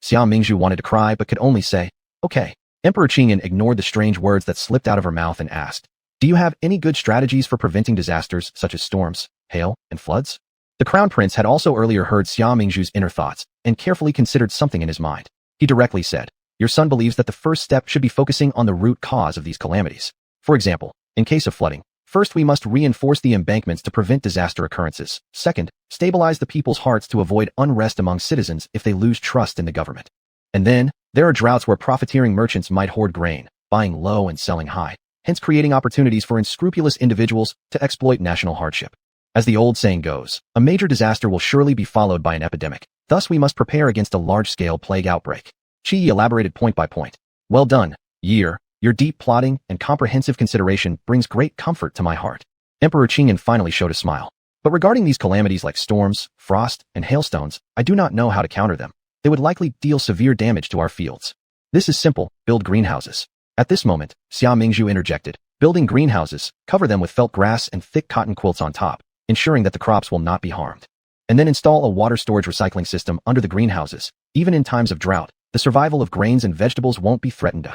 Xia Mingzhu wanted to cry but could only say, okay. Emperor Qingyan ignored the strange words that slipped out of her mouth and asked, do you have any good strategies for preventing disasters such as storms, hail, and floods? The crown prince had also earlier heard Xia Mingzhu's inner thoughts and carefully considered something in his mind. He directly said, your son believes that the first step should be focusing on the root cause of these calamities. For example, in case of flooding, first we must reinforce the embankments to prevent disaster occurrences. Second, stabilize the people's hearts to avoid unrest among citizens if they lose trust in the government. And then, there are droughts where profiteering merchants might hoard grain, buying low and selling high, hence creating opportunities for unscrupulous individuals to exploit national hardship. As the old saying goes, a major disaster will surely be followed by an epidemic. Thus we must prepare against a large-scale plague outbreak. Qi elaborated point by point. Well done, Year. Your deep plotting and comprehensive consideration brings great comfort to my heart. Emperor Qingyan finally showed a smile. But regarding these calamities like storms, frost, and hailstones, I do not know how to counter them. They would likely deal severe damage to our fields. This is simple, build greenhouses. At this moment, Xia Mingzhu interjected, building greenhouses, cover them with felt grass and thick cotton quilts on top, ensuring that the crops will not be harmed. And then install a water storage recycling system under the greenhouses. Even in times of drought, the survival of grains and vegetables won't be threatened.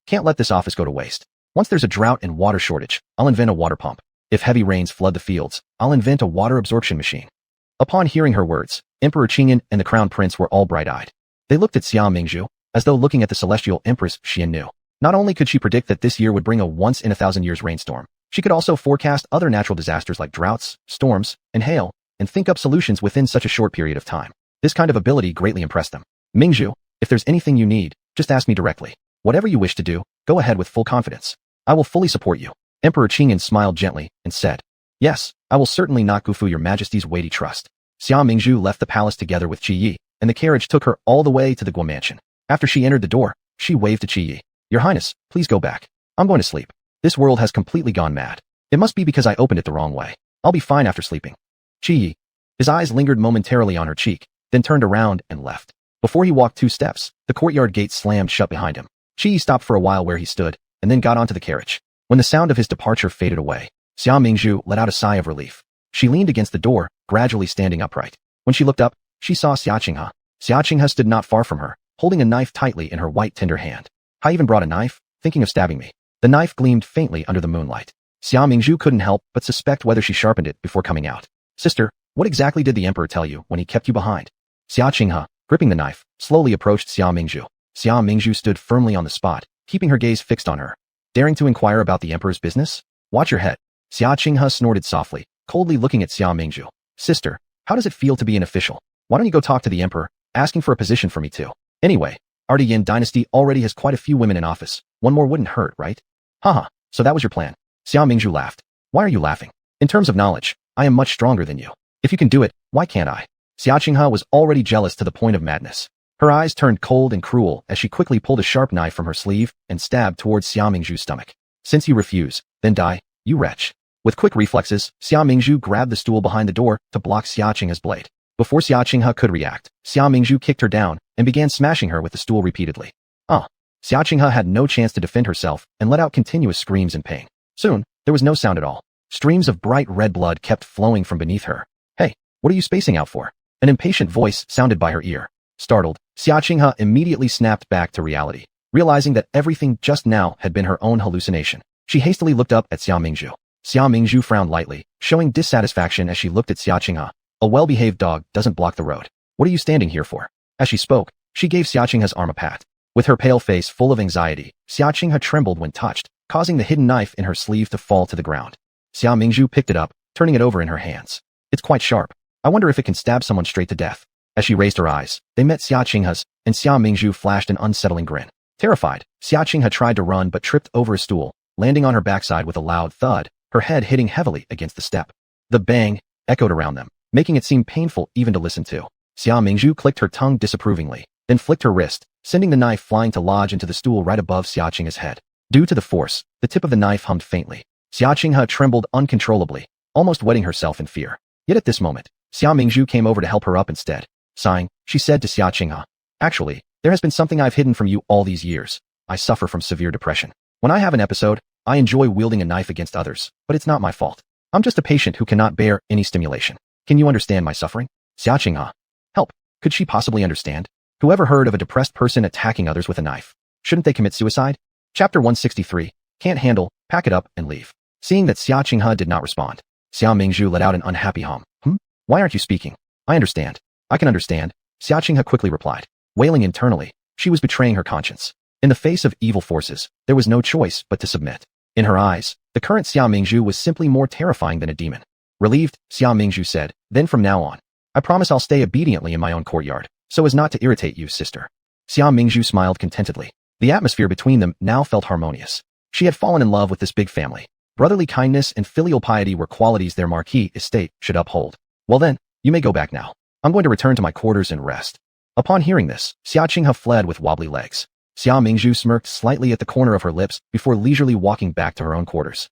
Can't let this office go to waste. Once there's a drought and water shortage, I'll invent a water pump. If heavy rains flood the fields, I'll invent a water absorption machine. Upon hearing her words, Emperor Qingyan and the crown prince were all bright-eyed. They looked at Xia Mingzhu, as though looking at the celestial empress she knew. Not only could she predict that this year would bring a once-in-a-thousand-years rainstorm, she could also forecast other natural disasters like droughts, storms, and hail, and think up solutions within such a short period of time. This kind of ability greatly impressed them. Mingzhu, if there's anything you need, just ask me directly. Whatever you wish to do, go ahead with full confidence. I will fully support you. Emperor Qingyan smiled gently and said, yes, I will certainly not gufu your majesty's weighty trust. Xia Mingzhu left the palace together with Qi Yi, and the carriage took her all the way to the Guo mansion. After she entered the door, she waved to Qi Yi. Your Highness, please go back. I'm going to sleep. This world has completely gone mad. It must be because I opened it the wrong way. I'll be fine after sleeping. Qi Yi. His eyes lingered momentarily on her cheek, then turned around and left. Before he walked 2 steps, the courtyard gate slammed shut behind him. Qi Yi stopped for a while where he stood, and then got onto the carriage. When the sound of his departure faded away, Xia Mingzhu let out a sigh of relief. She leaned against the door, gradually standing upright. When she looked up, she saw Xia Qinghe. Xia Qinghe stood not far from her, holding a knife tightly in her white tender hand. I even brought a knife, thinking of stabbing me. The knife gleamed faintly under the moonlight. Xia Mingzhu couldn't help but suspect whether she sharpened it before coming out. Sister, what exactly did the emperor tell you when he kept you behind? Xia Qinghe, gripping the knife, slowly approached Xia Mingzhu. Xia Mingzhu stood firmly on the spot, keeping her gaze fixed on her. Daring to inquire about the emperor's business? Watch your head. Xia Qinghe snorted softly, coldly looking at Xia Mingzhu. Sister, how does it feel to be an official? Why don't you go talk to the emperor, asking for a position for me too? Anyway, our Yin dynasty already has quite a few women in office. One more wouldn't hurt, right? Haha, so that was your plan. Xia Mingzhu laughed. Why are you laughing? In terms of knowledge, I am much stronger than you. If you can do it, why can't I? Xia Qinghe was already jealous to the point of madness. Her eyes turned cold and cruel as she quickly pulled a sharp knife from her sleeve and stabbed towards Xia Mingzhu's stomach. Since you refuse, then die, you wretch. With quick reflexes, Xia Mingzhu grabbed the stool behind the door to block Xia Qinghe's blade. Before Xia Qinghe could react, Xia Mingzhu kicked her down and began smashing her with the stool repeatedly. Xia Qinghe had no chance to defend herself and let out continuous screams in pain. Soon, there was no sound at all. Streams of bright red blood kept flowing from beneath her. Hey, what are you spacing out for? An impatient voice sounded by her ear. Startled, Xia Qinghe immediately snapped back to reality, realizing that everything just now had been her own hallucination. She hastily looked up at Xia Mingzhu. Xia Mingzhu frowned lightly, showing dissatisfaction as she looked at Xia Qinghe. A well-behaved dog doesn't block the road. What are you standing here for? As she spoke, she gave Xia Qinghe's arm a pat. With her pale face full of anxiety, Xia Qinghe trembled when touched, causing the hidden knife in her sleeve to fall to the ground. Xia Mingzhu picked it up, turning it over in her hands. It's quite sharp. I wonder if it can stab someone straight to death. As she raised her eyes, they met Xia Qinghe's, and Xia Mingzhu flashed an unsettling grin. Terrified, Xia Qinghe tried to run but tripped over a stool, landing on her backside with a loud thud, her head hitting heavily against the step. The bang echoed around them, making it seem painful even to listen to. Xia Mingzhu clicked her tongue disapprovingly, then flicked her wrist, sending the knife flying to lodge into the stool right above Xia Qinghe's head. Due to the force, the tip of the knife hummed faintly. Xia Qinghe trembled uncontrollably, almost wetting herself in fear. Yet at this moment, Xia Mingzhu came over to help her up instead. Sighing, she said to Xia Qinghe, actually, there has been something I've hidden from you all these years. I suffer from severe depression. When I have an episode, I enjoy wielding a knife against others, but it's not my fault. I'm just a patient who cannot bear any stimulation. Can you understand my suffering? Xiaqinghe. Help. Could she possibly understand? Whoever heard of a depressed person attacking others with a knife? Shouldn't they commit suicide? Chapter 163. Can't handle, pack it up, and leave. Seeing that Xiaqinghe did not respond, Xia Mingzhu let out an unhappy hum. Why aren't you speaking? I understand. I can understand, Xiaqinghe quickly replied. Wailing internally, she was betraying her conscience. In the face of evil forces, there was no choice but to submit. In her eyes, the current Xia Mingzhu was simply more terrifying than a demon. Relieved, Xia Mingzhu said, then from now on, I promise I'll stay obediently in my own courtyard, so as not to irritate you, sister. Xia Mingzhu smiled contentedly. The atmosphere between them now felt harmonious. She had fallen in love with this big family. Brotherly kindness and filial piety were qualities their marquis estate should uphold. Well then, you may go back now. I'm going to return to my quarters and rest. Upon hearing this, Xiaqinghe fled with wobbly legs. Xia Mingzhu smirked slightly at the corner of her lips before leisurely walking back to her own quarters.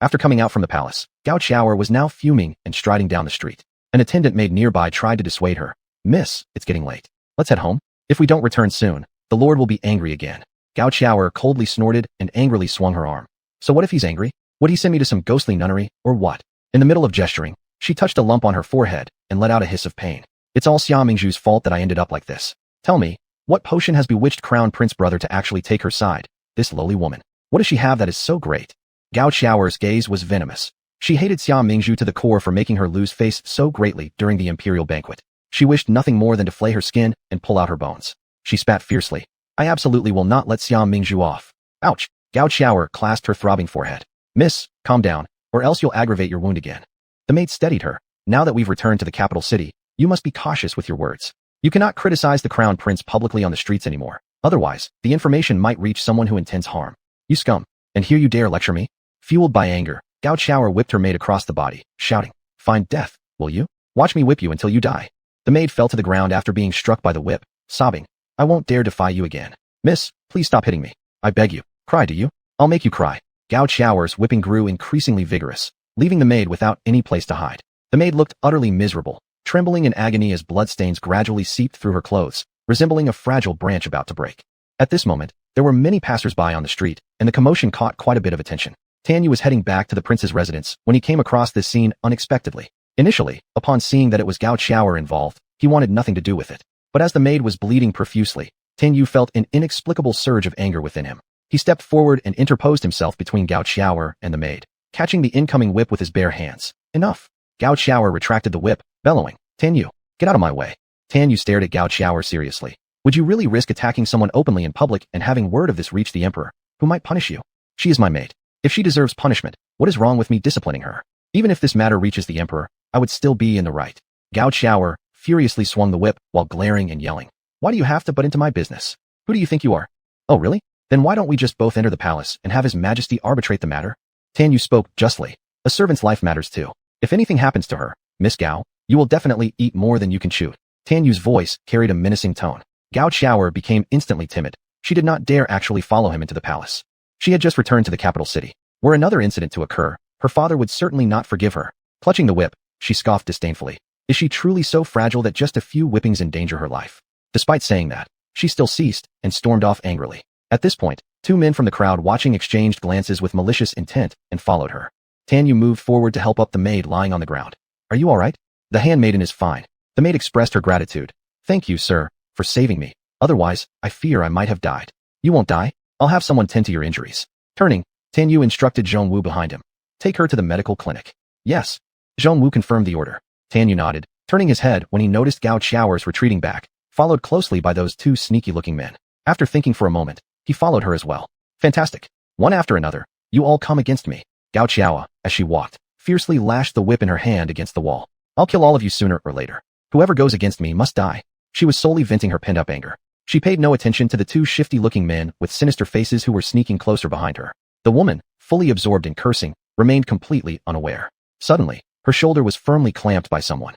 After coming out from the palace, Gao Qiaoer was now fuming and striding down the street. An attendant maid nearby tried to dissuade her. Miss, it's getting late. Let's head home. If we don't return soon, the Lord will be angry again. Gao Qiaoer coldly snorted and angrily swung her arm. So what if he's angry? Would he send me to some ghostly nunnery, or what? In the middle of gesturing, she touched a lump on her forehead and let out a hiss of pain. It's all Xia Mingzhu's fault that I ended up like this. Tell me, what potion has bewitched Crown Prince brother to actually take her side? This lowly woman. What does she have that is so great? Gao Qiaoer's gaze was venomous. She hated Xia Mingzhu to the core for making her lose face so greatly during the imperial banquet. She wished nothing more than to flay her skin and pull out her bones. She spat fiercely. I absolutely will not let Xia Mingzhu off. Ouch! Gao Qiaoer clasped her throbbing forehead. Miss, calm down, or else you'll aggravate your wound again. The maid steadied her. Now that we've returned to the capital city, you must be cautious with your words. You cannot criticize the crown prince publicly on the streets anymore. Otherwise, the information might reach someone who intends harm. You scum. And here you dare lecture me? Fueled by anger, Gao Qiaoer whipped her maid across the body, shouting, Find death, will you? Watch me whip you until you die. The maid fell to the ground after being struck by the whip, sobbing, I won't dare defy you again. Miss, please stop hitting me. I beg you. Cry, do you? I'll make you cry. Gao Qiaoer's whipping grew increasingly vigorous, leaving the maid without any place to hide. The maid looked utterly miserable, trembling in agony as bloodstains gradually seeped through her clothes, resembling a fragile branch about to break. At this moment, there were many passers-by on the street, and the commotion caught quite a bit of attention. Tanyu was heading back to the prince's residence when he came across this scene unexpectedly. Initially, upon seeing that it was Gao Qiaoer involved, he wanted nothing to do with it. But as the maid was bleeding profusely, Tanyu felt an inexplicable surge of anger within him. He stepped forward and interposed himself between Gao Qiaoer and the maid, catching the incoming whip with his bare hands. Enough! Gao Qiaoer retracted the whip, bellowing, Tanyu, get out of my way. Tanyu stared at Gao Qiaoer seriously. Would you really risk attacking someone openly in public and having word of this reach the emperor, who might punish you? She is my maid. If she deserves punishment, what is wrong with me disciplining her? Even if this matter reaches the emperor, I would still be in the right. Gao Qiaoer furiously swung the whip while glaring and yelling. Why do you have to butt into my business? Who do you think you are? Oh really? Then why don't we just both enter the palace and have his majesty arbitrate the matter? Tanyu spoke justly. A servant's life matters too. If anything happens to her, Miss Gao, you will definitely eat more than you can chew. Tanyu's voice carried a menacing tone. Gao Qiaoer became instantly timid. She did not dare actually follow him into the palace. She had just returned to the capital city. Were another incident to occur, her father would certainly not forgive her. Clutching the whip, she scoffed disdainfully. Is she truly so fragile that just a few whippings endanger her life? Despite saying that, she still ceased and stormed off angrily. At this point, two men from the crowd watching exchanged glances with malicious intent and followed her. Tanyu moved forward to help up the maid lying on the ground. Are you all right? The handmaiden is fine. The maid expressed her gratitude. Thank you, sir, for saving me. Otherwise, I fear I might have died. You won't die. I'll have someone tend to your injuries. Turning, Tanyu instructed Zhongwu behind him. Take her to the medical clinic. Yes. Zhongwu confirmed the order. Tanyu nodded, turning his head when he noticed Gao Qiaoer's retreating back, followed closely by those two sneaky-looking men. After thinking for a moment, he followed her as well. Fantastic. One after another, you all come against me. Gao Qiaoer, as she walked, fiercely lashed the whip in her hand against the wall. I'll kill all of you sooner or later. Whoever goes against me must die. She was solely venting her pent-up anger. She paid no attention to the two shifty-looking men with sinister faces who were sneaking closer behind her. The woman, fully absorbed in cursing, remained completely unaware. Suddenly, her shoulder was firmly clamped by someone.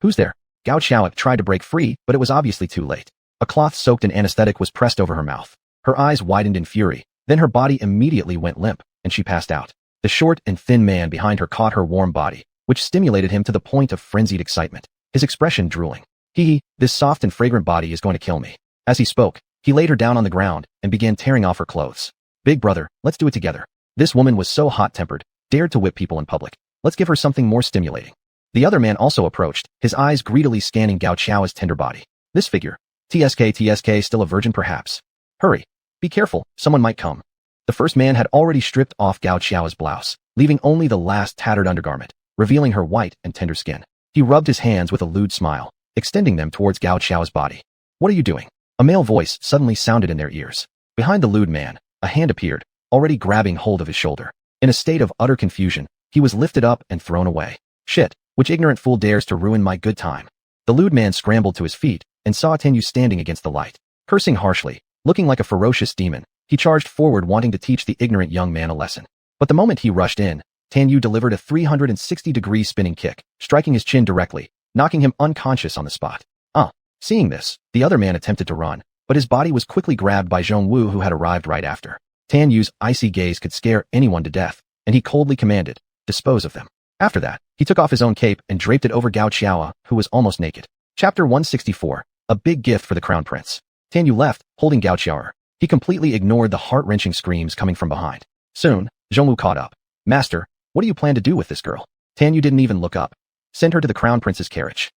Who's there? Gao Qiaoer tried to break free, but it was obviously too late. A cloth soaked in anesthetic was pressed over her mouth. Her eyes widened in fury, then her body immediately went limp, and she passed out. The short and thin man behind her caught her warm body, which stimulated him to the point of frenzied excitement, his expression drooling. This soft and fragrant body is going to kill me. As he spoke, He laid her down on the ground and began tearing off her clothes. Big brother, let's do it together. This woman was so hot-tempered, dared to whip people in public. Let's give her something more stimulating. The other man also approached, his eyes greedily scanning Gao Qiao's tender body. This figure. TSK, still a virgin perhaps. Hurry. Be careful, someone might come. The first man had already stripped off Gao Qiao's blouse, leaving only the last tattered undergarment, revealing her white and tender skin. He rubbed his hands with a lewd smile, extending them towards Gao Qiao's body. What are you doing? A male voice suddenly sounded in their ears. Behind the lewd man, a hand appeared, already grabbing hold of his shoulder. In a state of utter confusion, he was lifted up and thrown away. Shit, which ignorant fool dares to ruin my good time? The lewd man scrambled to his feet and saw Tan Yu standing against the light. Cursing harshly, looking like a ferocious demon, he charged forward wanting to teach the ignorant young man a lesson. But the moment he rushed in, Tan Yu delivered a 360-degree spinning kick, striking his chin directly, knocking him unconscious on the spot. Seeing this, the other man attempted to run, but his body was quickly grabbed by Zhong Wu who had arrived right after. Tan Yu's icy gaze could scare anyone to death, and he coldly commanded, dispose of them. After that, he took off his own cape and draped it over Gao Qiao, who was almost naked. Chapter 164, a big gift for the crown prince. Tan Yu left, holding Gao Qiao. He completely ignored the heart-wrenching screams coming from behind. Soon, Zhong Wu caught up. Master, what do you plan to do with this girl? Tan Yu didn't even look up. Send her to the crown prince's carriage.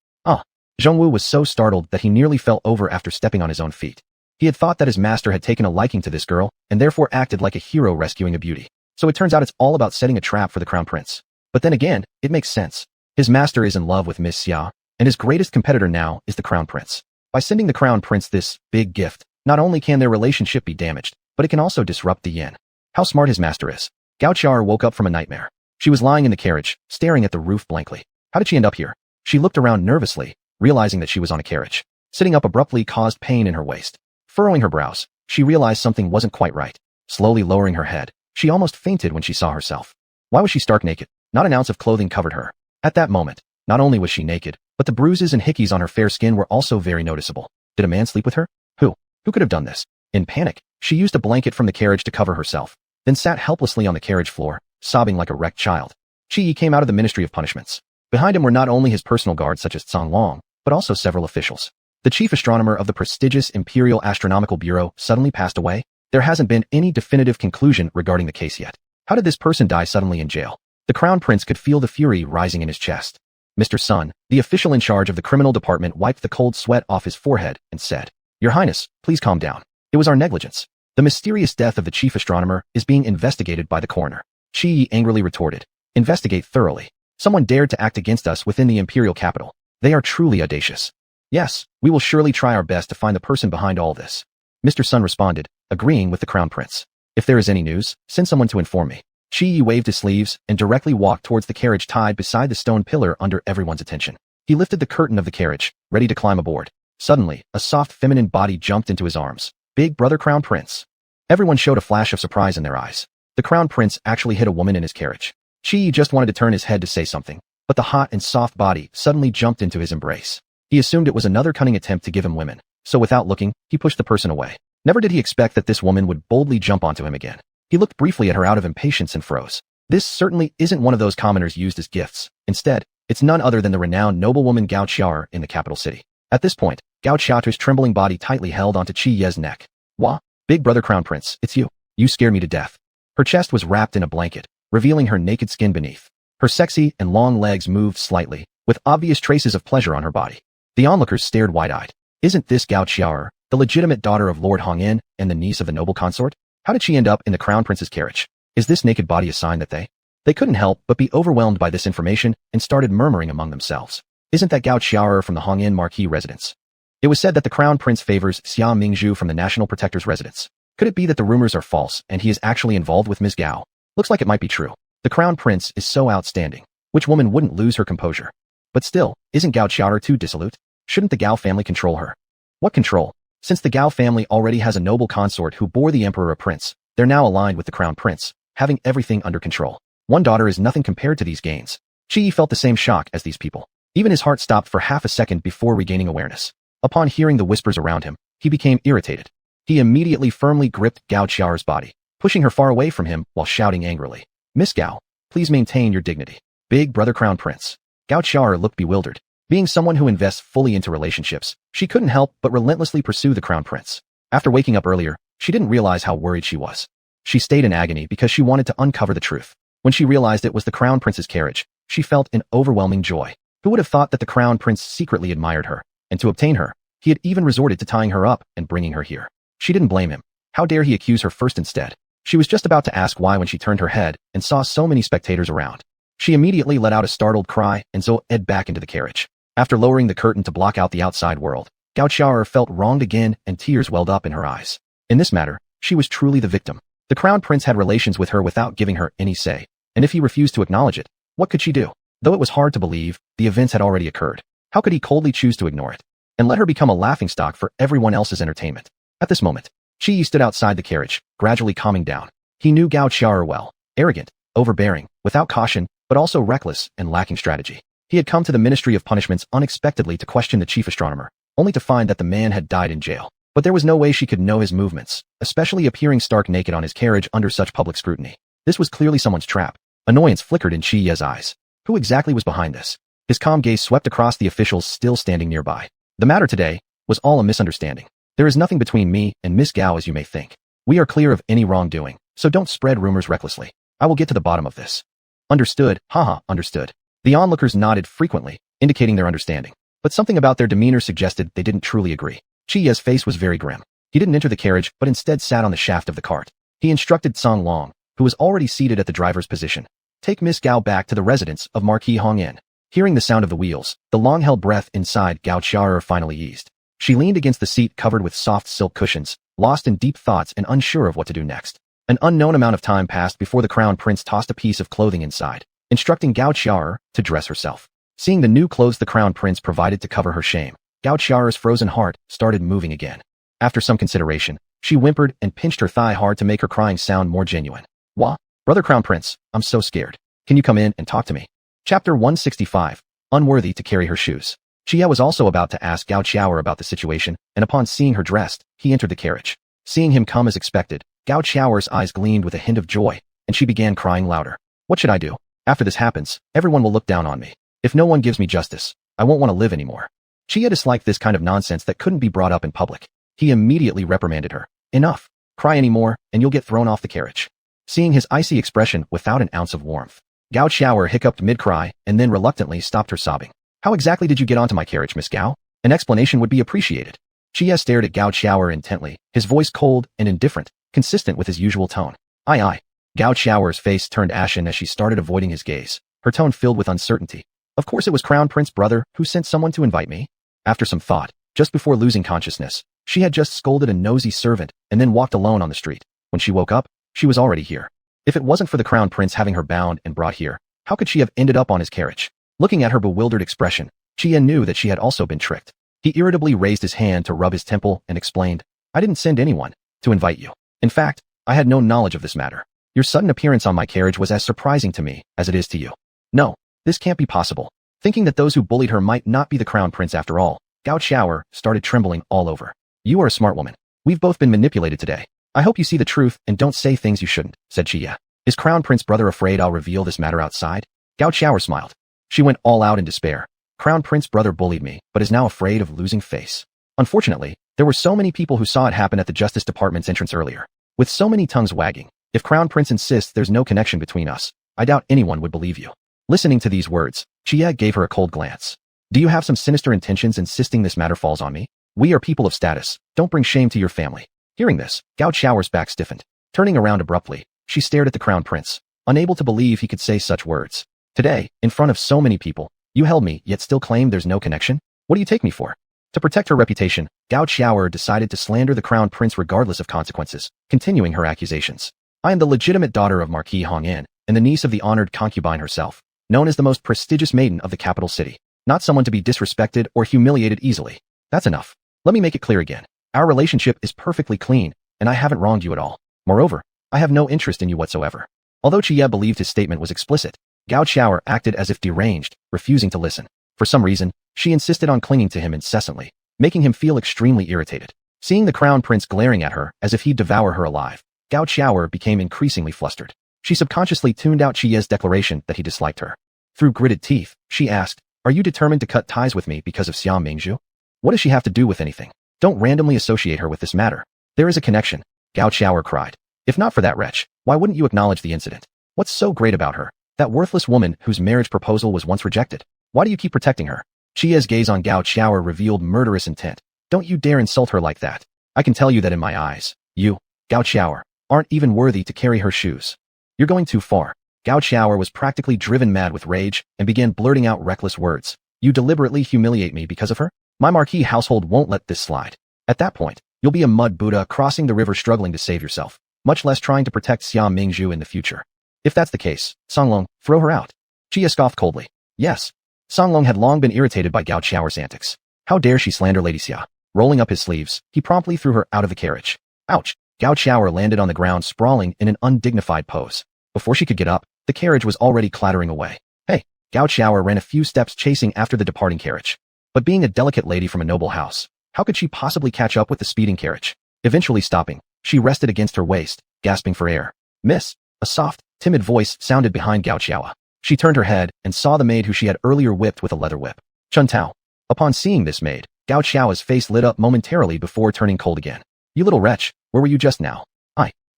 Zhong Wu was so startled that he nearly fell over after stepping on his own feet. He had thought that his master had taken a liking to this girl and therefore acted like a hero rescuing a beauty. So it turns out it's all about setting a trap for the crown prince. But then again, it makes sense. His master is in love with Miss Xia, and his greatest competitor now is the crown prince. By sending the crown prince this big gift, not only can their relationship be damaged, but it can also disrupt the yin. How smart his master is. Gao Qiao woke up from a nightmare. She was lying in the carriage, staring at the roof blankly. How did she end up here? She looked around nervously, realizing that she was on a carriage. Sitting up abruptly caused pain in her waist. Furrowing her brows, she realized something wasn't quite right. Slowly lowering her head, she almost fainted when she saw herself. Why was she stark naked? Not an ounce of clothing covered her. At that moment, not only was she naked, but the bruises and hickeys on her fair skin were also very noticeable. Did a man sleep with her? Who? Who could have done this? In panic, she used a blanket from the carriage to cover herself, then sat helplessly on the carriage floor, sobbing like a wrecked child. Qi Yi came out of the Ministry of Punishments. Behind him were not only his personal guards such as Cang Long, but also several officials. The chief astronomer of the prestigious Imperial Astronomical Bureau suddenly passed away. There hasn't been any definitive conclusion regarding the case yet. How did this person die suddenly in jail? The crown prince could feel the fury rising in his chest. Mr. Sun, the official in charge of the criminal department, wiped the cold sweat off his forehead and said, Your Highness, please calm down. It was our negligence. The mysterious death of the chief astronomer is being investigated by the coroner. Qi Yi angrily retorted, Investigate thoroughly. Someone dared to act against us within the imperial capital. They are truly audacious. Yes, we will surely try our best to find the person behind all this. Mr. Sun responded, agreeing with the crown prince. If there is any news, send someone to inform me. Qi Yi waved his sleeves and directly walked towards the carriage tied beside the stone pillar under everyone's attention. He lifted the curtain of the carriage, ready to climb aboard. Suddenly, a soft feminine body jumped into his arms. Big brother crown prince. Everyone showed a flash of surprise in their eyes. The crown prince actually hit a woman in his carriage. Qi Yi just wanted to turn his head to say something, but the hot and soft body suddenly jumped into his embrace. He assumed it was another cunning attempt to give him women, so without looking, he pushed the person away. Never did he expect that this woman would boldly jump onto him again. He looked briefly at her out of impatience and froze. This certainly isn't one of those commoners used as gifts. Instead, it's none other than the renowned noblewoman Gao Qiao in the capital city. At this point, Gao Qiao's trembling body tightly held onto Qi Ye's neck. Wah, big brother crown prince, it's you. You scare me to death. Her chest was wrapped in a blanket, revealing her naked skin beneath. Her sexy and long legs moved slightly, with obvious traces of pleasure on her body. The onlookers stared wide-eyed. Isn't this Gao Qiao, the legitimate daughter of Lord Hongyan and the niece of the noble consort? How did she end up in the crown prince's carriage? Is this naked body a sign that they couldn't help but be overwhelmed by this information and started murmuring among themselves? Isn't that Gao Qiao from the Hongyan Marquis residence? It was said that the crown prince favors Xia Mingzhu from the national protector's residence. Could it be that the rumors are false and he is actually involved with Ms. Gao? Looks like it might be true. The crown prince is so outstanding. Which woman wouldn't lose her composure? But still, isn't Gao Qiao too dissolute? Shouldn't the Gao family control her? What control? Since the Gao family already has a noble consort who bore the emperor a prince, they're now aligned with the crown prince, having everything under control. One daughter is nothing compared to these gains. Qi Yi felt the same shock as these people. Even his heart stopped for half a second before regaining awareness. Upon hearing the whispers around him, he became irritated. He immediately firmly gripped Gao Qiao's body, pushing her far away from him while shouting angrily, Miss Gao, please maintain your dignity. Big brother crown prince. Gao Qiao looked bewildered. Being someone who invests fully into relationships, she couldn't help but relentlessly pursue the crown prince. After waking up earlier, she didn't realize how worried she was. She stayed in agony because she wanted to uncover the truth. When she realized it was the Crown Prince's carriage, she felt an overwhelming joy. Who would have thought that the Crown Prince secretly admired her, and to obtain her, he had even resorted to tying her up and bringing her here. She didn't blame him. How dare he accuse her first instead? She was just about to ask why when she turned her head and saw so many spectators around. She immediately let out a startled cry and zoed back into the carriage. After lowering the curtain to block out the outside world, Gao Qiao'er felt wronged again and tears welled up in her eyes. In this matter, she was truly the victim. The Crown Prince had relations with her without giving her any say, and if he refused to acknowledge it, what could she do? Though it was hard to believe, the events had already occurred. How could he coldly choose to ignore it and let her become a laughingstock for everyone else's entertainment? At this moment, Qi stood outside the carriage, gradually calming down. He knew Gao Qiao'er well. Arrogant, overbearing, without caution, but also reckless and lacking strategy. He had come to the Ministry of Punishments unexpectedly to question the chief astronomer, only to find that the man had died in jail. But there was no way she could know his movements, especially appearing stark naked on his carriage under such public scrutiny. This was clearly someone's trap. Annoyance flickered in Qi Ye's eyes. Who exactly was behind this? His calm gaze swept across the officials still standing nearby. The matter today was all a misunderstanding. There is nothing between me and Miss Gao as you may think. We are clear of any wrongdoing, so don't spread rumors recklessly. I will get to the bottom of this. Understood, haha, understood. The onlookers nodded frequently, indicating their understanding. But something about their demeanor suggested they didn't truly agree. Qi Ye's face was very grim. He didn't enter the carriage, but instead sat on the shaft of the cart. He instructed Song Long, who was already seated at the driver's position, take Miss Gao back to the residence of Marquis Hong Yin. Hearing the sound of the wheels, the long-held breath inside Gao Qiao'er finally eased. She leaned against the seat covered with soft silk cushions, lost in deep thoughts and unsure of what to do next. An unknown amount of time passed before the Crown Prince tossed a piece of clothing inside, instructing Gao Qiao'er to dress herself. Seeing the new clothes the Crown Prince provided to cover her shame, Gao Qiao'er's frozen heart started moving again. After some consideration, she whimpered and pinched her thigh hard to make her crying sound more genuine. Wah, brother Crown Prince, I'm so scared. Can you come in and talk to me? Chapter 165, Unworthy to Carry Her Shoes. Qi Ye was also about to ask Gao Qiao'er about the situation, and upon seeing her dressed, he entered the carriage. Seeing him come as expected, Gao Qiao'er's eyes gleamed with a hint of joy, and she began crying louder. What should I do? After this happens, everyone will look down on me. If no one gives me justice, I won't want to live anymore. Qi Ye disliked this kind of nonsense that couldn't be brought up in public. He immediately reprimanded her. Enough. Cry anymore, and you'll get thrown off the carriage. Seeing his icy expression without an ounce of warmth, Gao Qiao'er hiccuped mid-cry and then reluctantly stopped her sobbing. How exactly did you get onto my carriage, Miss Gao? An explanation would be appreciated. Qi Ye stared at Gao Qiao'er intently, his voice cold and indifferent, consistent with his usual tone. Aye. Gao Qiao'er's face turned ashen as she started avoiding his gaze, her tone filled with uncertainty. Of course it was Crown Prince brother who sent someone to invite me. After some thought, just before losing consciousness, she had just scolded a nosy servant and then walked alone on the street. When she woke up, she was already here. If it wasn't for the Crown Prince having her bound and brought here, how could she have ended up on his carriage? Looking at her bewildered expression, Qi Ye knew that she had also been tricked. He irritably raised his hand to rub his temple and explained, I didn't send anyone to invite you. In fact, I had no knowledge of this matter. Your sudden appearance on my carriage was as surprising to me as it is to you. No, this can't be possible. Thinking that those who bullied her might not be the Crown Prince after all, Gao Qiao'er started trembling all over. You are a smart woman. We've both been manipulated today. I hope you see the truth and don't say things you shouldn't, said Qi Ye. Is Crown Prince brother afraid I'll reveal this matter outside? Gao Qiao'er smiled. She went all out in despair. Crown Prince brother bullied me, but is now afraid of losing face. Unfortunately, there were so many people who saw it happen at the Justice Department's entrance earlier. With so many tongues wagging, if Crown Prince insists there's no connection between us, I doubt anyone would believe you. Listening to these words, Qi Ye gave her a cold glance. Do you have some sinister intentions insisting this matter falls on me? We are people of status. Don't bring shame to your family. Hearing this, Gao Qiao'er's back stiffened. Turning around abruptly, she stared at the Crown Prince, unable to believe he could say such words. Today, in front of so many people, you held me yet still claim there's no connection? What do you take me for? To protect her reputation, Gao Qiao'er decided to slander the Crown Prince regardless of consequences, continuing her accusations. I am the legitimate daughter of Marquis Hong Yin, and the niece of the honored concubine herself, known as the most prestigious maiden of the capital city, not someone to be disrespected or humiliated easily. That's enough. Let me make it clear again. Our relationship is perfectly clean, and I haven't wronged you at all. Moreover, I have no interest in you whatsoever. Although Qi Ye believed his statement was explicit, Gao Qiao'er acted as if deranged, refusing to listen. For some reason, she insisted on clinging to him incessantly, making him feel extremely irritated. Seeing the Crown Prince glaring at her as if he'd devour her alive, Gao Qiao'er became increasingly flustered. She subconsciously tuned out Qi Ye's declaration that he disliked her. Through gritted teeth, she asked, Are you determined to cut ties with me because of Xiao Mingzhu? What does she have to do with anything? Don't randomly associate her with this matter. There is a connection, Gao Xiaoer cried. If not for that wretch, why wouldn't you acknowledge the incident? What's so great about her? That worthless woman whose marriage proposal was once rejected. Why do you keep protecting her? Chia's gaze on Gao Xiaoer revealed murderous intent. Don't you dare insult her like that. I can tell you that in my eyes, you, Gao Xiaoer, aren't even worthy to carry her shoes. You're going too far. Gao Xiaoer was practically driven mad with rage and began blurting out reckless words. You deliberately humiliate me because of her? My marquis household won't let this slide. At that point, you'll be a mud Buddha crossing the river struggling to save yourself, much less trying to protect Xia Mingzhu in the future. If that's the case, Songlong, throw her out. Chia scoffed coldly. Yes. Songlong had long been irritated by Gao Xiaoer's antics. How dare she slander Lady Xia? Rolling up his sleeves, he promptly threw her out of the carriage. Ouch! Gao Xiaoer landed on the ground sprawling in an undignified pose. Before she could get up, the carriage was already clattering away. Hey! Gao Xiaoer ran a few steps chasing after the departing carriage. But being a delicate lady from a noble house, how could she possibly catch up with the speeding carriage? Eventually stopping, she rested against her waist, gasping for air. Miss! A soft, timid voice sounded behind Gao Xiaoer. She turned her head and saw the maid who she had earlier whipped with a leather whip. Chun Tao. Upon seeing this maid, Gao Xiaoer's face lit up momentarily before turning cold again. You little wretch, where were you just now?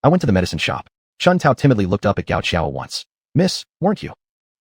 I went to the medicine shop. Chun Tao timidly looked up at Gao Xiaoer once. Miss, weren't you?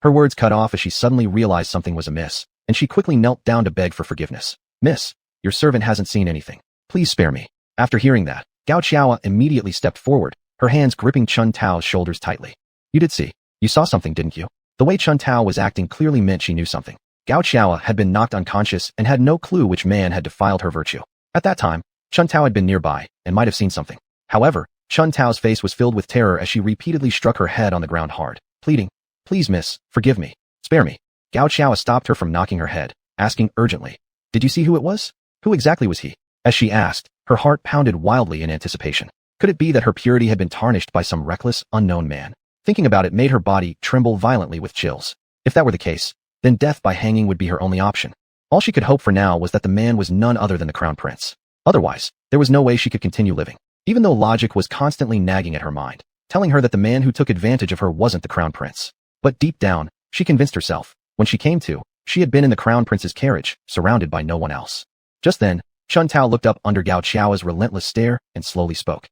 Her words cut off as she suddenly realized something was amiss, and she quickly knelt down to beg for forgiveness. Miss, your servant hasn't seen anything. Please spare me. After hearing that, Gao Xiaoer immediately stepped forward, her hands gripping Chun Tao's shoulders tightly. You did see. You saw something, didn't you? The way Chun Tao was acting clearly meant she knew something. Gao Xiaoer had been knocked unconscious and had no clue which man had defiled her virtue. At that time, Chun Tao had been nearby and might have seen something. However, Chun Tao's face was filled with terror as she repeatedly struck her head on the ground hard, pleading, Please miss, forgive me, spare me. Gao Xiaoer stopped her from knocking her head, asking urgently, Did you see who it was? Who exactly was he? As she asked, her heart pounded wildly in anticipation. Could it be that her purity had been tarnished by some reckless, unknown man? Thinking about it made her body tremble violently with chills. If that were the case, then death by hanging would be her only option. All she could hope for now was that the man was none other than the crown prince. Otherwise, there was no way she could continue living. Even though logic was constantly nagging at her mind, telling her that the man who took advantage of her wasn't the crown prince. But deep down, she convinced herself, when she came to, she had been in the crown prince's carriage, surrounded by no one else. Just then, Chun Tao looked up under Gao Xiaoer's relentless stare and slowly spoke.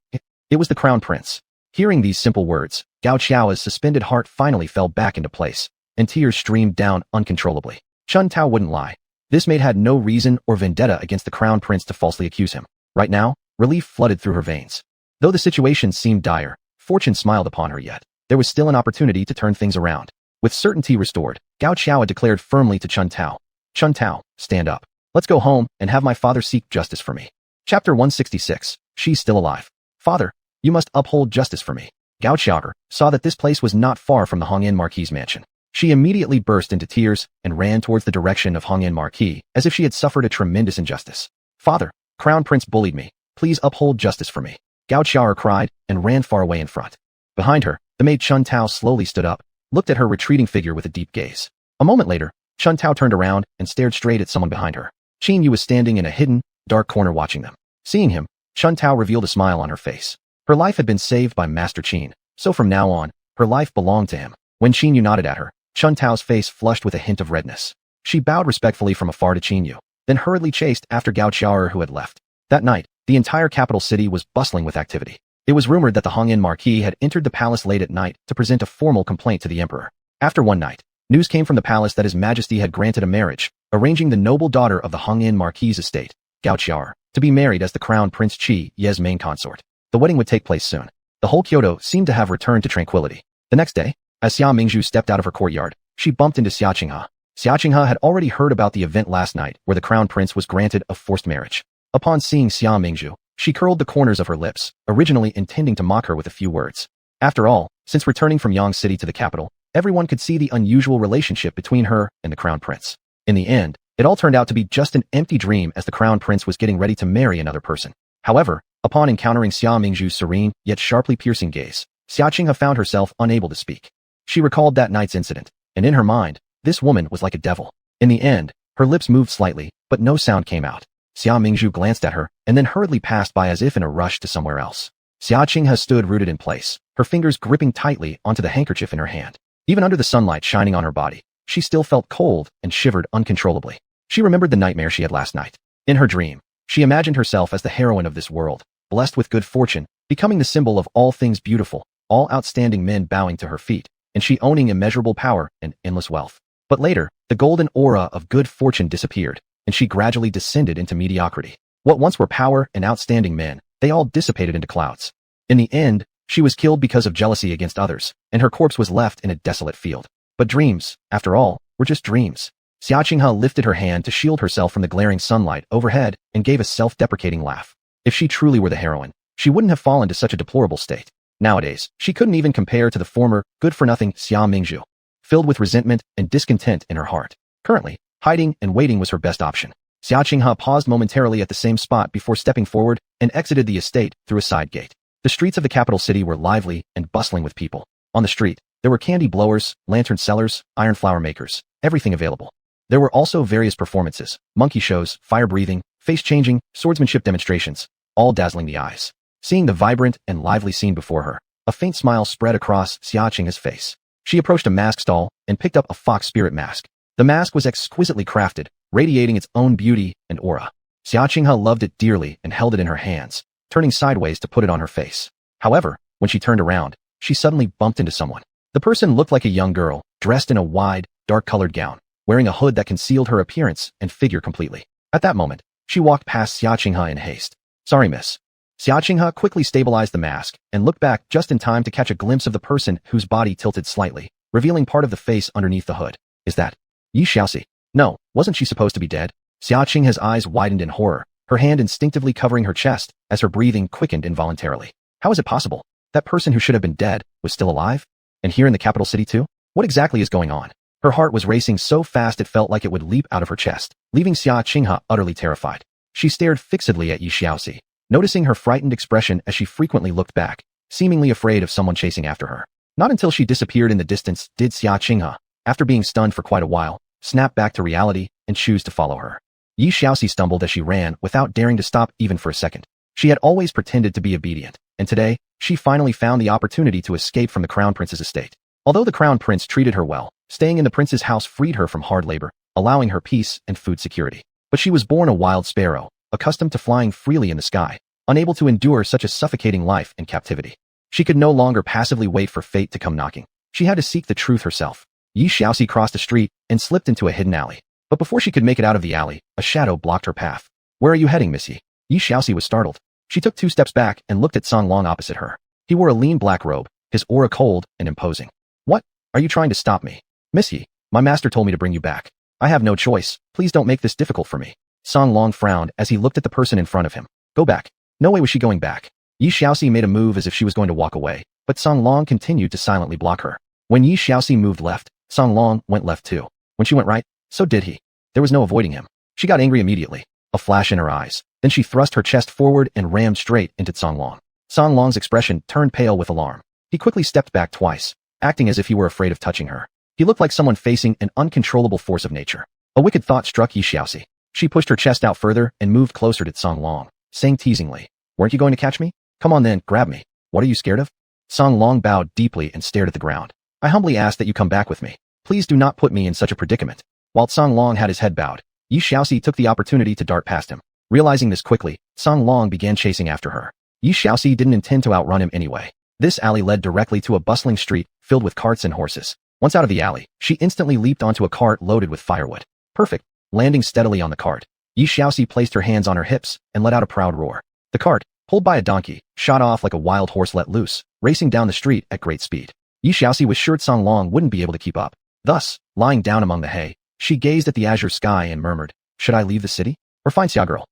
It was the crown prince. Hearing these simple words, Gao Xiaoer's suspended heart finally fell back into place, and tears streamed down uncontrollably. Chun Tao wouldn't lie. This maid had no reason or vendetta against the crown prince to falsely accuse him. Right now, relief flooded through her veins. Though the situation seemed dire, fortune smiled upon her yet. There was still an opportunity to turn things around. With certainty restored, Gao Xiaoer declared firmly to Chun Tao, Chun Tao, stand up. Let's go home and have my father seek justice for me. Chapter 166. She's still alive. Father, you must uphold justice for me. Gao Xiaoer saw that this place was not far from the Hongyan Marquis's mansion. She immediately burst into tears and ran towards the direction of Hongyan Marquis as if she had suffered a tremendous injustice. Father, Crown Prince bullied me. Please uphold justice for me. Gao Xiaoer cried and ran far away in front. Behind her, the maid Chun Tao slowly stood up, looked at her retreating figure with a deep gaze. A moment later, Chun Tao turned around and stared straight at someone behind her. Qin Yu was standing in a hidden, dark corner watching them. Seeing him, Chun Tao revealed a smile on her face. Her life had been saved by Master Qin, so from now on, her life belonged to him. When Qin Yu nodded at her, Chun Tao's face flushed with a hint of redness. She bowed respectfully from afar to Qin Yu, then hurriedly chased after Gao Xiaoer who had left. That night, the entire capital city was bustling with activity. It was rumored that the Hongyan Marquis had entered the palace late at night to present a formal complaint to the emperor. After one night, news came from the palace that His Majesty had granted a marriage, arranging the noble daughter of the Hongyan Marquis's estate, Gao Xiaoer, to be married as the crown Prince Qi Ye's main consort. The wedding would take place soon. The whole Kyoto seemed to have returned to tranquility. The next day, as Xia Mingzhu stepped out of her courtyard, she bumped into Xia Qinghe. Xia Qinghe had already heard about the event last night where the crown prince was granted a forced marriage. Upon seeing Xia Mingzhu, she curled the corners of her lips, originally intending to mock her with a few words. After all, since returning from Yang City to the capital, everyone could see the unusual relationship between her and the crown prince. In the end, it all turned out to be just an empty dream as the crown prince was getting ready to marry another person. However, upon encountering Xia Mingzhu's serene, yet sharply piercing gaze, Xia Qinghe found herself unable to speak. She recalled that night's incident, and in her mind, this woman was like a devil. In the end, her lips moved slightly, but no sound came out. Xia Mingzhu glanced at her, and then hurriedly passed by as if in a rush to somewhere else. Xia Qinghe stood rooted in place, her fingers gripping tightly onto the handkerchief in her hand. Even under the sunlight shining on her body, she still felt cold and shivered uncontrollably. She remembered the nightmare she had last night. In her dream, she imagined herself as the heroine of this world, blessed with good fortune, becoming the symbol of all things beautiful, all outstanding men bowing to her feet, and she owning immeasurable power and endless wealth. But later, the golden aura of good fortune disappeared, and she gradually descended into mediocrity. What once were power and outstanding men, they all dissipated into clouds. In the end, she was killed because of jealousy against others, and her corpse was left in a desolate field. But dreams, after all, were just dreams. Xia Qinghe lifted her hand to shield herself from the glaring sunlight overhead and gave a self-deprecating laugh. If she truly were the heroine, she wouldn't have fallen to such a deplorable state. Nowadays, she couldn't even compare to the former, good-for-nothing Xia Mingzhu, filled with resentment and discontent in her heart. Currently, hiding and waiting was her best option. Xia Qinghe paused momentarily at the same spot before stepping forward and exited the estate through a side gate. The streets of the capital city were lively and bustling with people. On the street, there were candy blowers, lantern sellers, iron flower makers, everything available. There were also various performances, monkey shows, fire-breathing, face-changing, swordsmanship demonstrations, all dazzling the eyes. Seeing the vibrant and lively scene before her, a faint smile spread across Xia Qinghe's face. She approached a mask stall and picked up a fox spirit mask. The mask was exquisitely crafted, radiating its own beauty and aura. Xia Qinghe loved it dearly and held it in her hands, turning sideways to put it on her face. However, when she turned around, she suddenly bumped into someone. The person looked like a young girl, dressed in a wide, dark-colored gown, wearing a hood that concealed her appearance and figure completely. At that moment, she walked past Xia Qinghe in haste. "Sorry, miss." Xia Qinghe quickly stabilized the mask and looked back just in time to catch a glimpse of the person whose body tilted slightly, revealing part of the face underneath the hood. "Is that Yi Xiaoxi?" "No, wasn't she supposed to be dead?" Xia Qinghe's eyes widened in horror, her hand instinctively covering her chest as her breathing quickened involuntarily. How is it possible? That person who should have been dead was still alive? And here in the capital city too? What exactly is going on? Her heart was racing so fast it felt like it would leap out of her chest, leaving Xia Qinghe utterly terrified. She stared fixedly at Yi Xiaoxi, noticing her frightened expression as she frequently looked back, seemingly afraid of someone chasing after her. Not until she disappeared in the distance did Xia Qinghe, after being stunned for quite a while, snap back to reality and choose to follow her. Yi Xiaoxi stumbled as she ran without daring to stop even for a second. She had always pretended to be obedient, and today, she finally found the opportunity to escape from the crown prince's estate. Although the crown prince treated her well, staying in the prince's house freed her from hard labor, allowing her peace and food security. But she was born a wild sparrow, accustomed to flying freely in the sky, unable to endure such a suffocating life in captivity. She could no longer passively wait for fate to come knocking. She had to seek the truth herself. Yi Xiaoxi crossed the street and slipped into a hidden alley. But before she could make it out of the alley, a shadow blocked her path. "Where are you heading, Missy?" Yi Xiaoxi was startled. She took 2 steps back and looked at Song Long opposite her. He wore a lean black robe, his aura cold and imposing. "What? Are you trying to stop me?" "Miss Yi, my master told me to bring you back. I have no choice. Please don't make this difficult for me." Song Long frowned as he looked at the person in front of him. "Go back." No way was she going back. Yi Xiaoxi made a move as if she was going to walk away, but Song Long continued to silently block her. When Yi Xiaoxi moved left, Song Long went left too. When she went right, so did he. There was no avoiding him. She got angry immediately, a flash in her eyes. Then she thrust her chest forward and rammed straight into Song Long. Song Long's expression turned pale with alarm. He quickly stepped back twice, acting as if he were afraid of touching her. He looked like someone facing an uncontrollable force of nature. A wicked thought struck Yi Xiaoxi. She pushed her chest out further and moved closer to Song Long, saying teasingly, "Weren't you going to catch me? Come on then, grab me. What are you scared of?" Song Long bowed deeply and stared at the ground. "I humbly ask that you come back with me. Please do not put me in such a predicament." While Song Long had his head bowed, Yi Xiaoxi took the opportunity to dart past him. Realizing this quickly, Song Long began chasing after her. Yi Xiaoxi didn't intend to outrun him anyway. This alley led directly to a bustling street filled with carts and horses. Once out of the alley, she instantly leaped onto a cart loaded with firewood. Perfect. Landing steadily on the cart, Yi Xiaoxi placed her hands on her hips and let out a proud roar. The cart, pulled by a donkey, shot off like a wild horse let loose, racing down the street at great speed. Yi Xiaoxi was sure Song Long wouldn't be able to keep up. Thus, lying down among the hay, she gazed at the azure sky and murmured, "Should I leave the city? Or find Xia girl?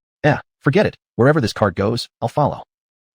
Forget it. Wherever this cart goes, I'll follow."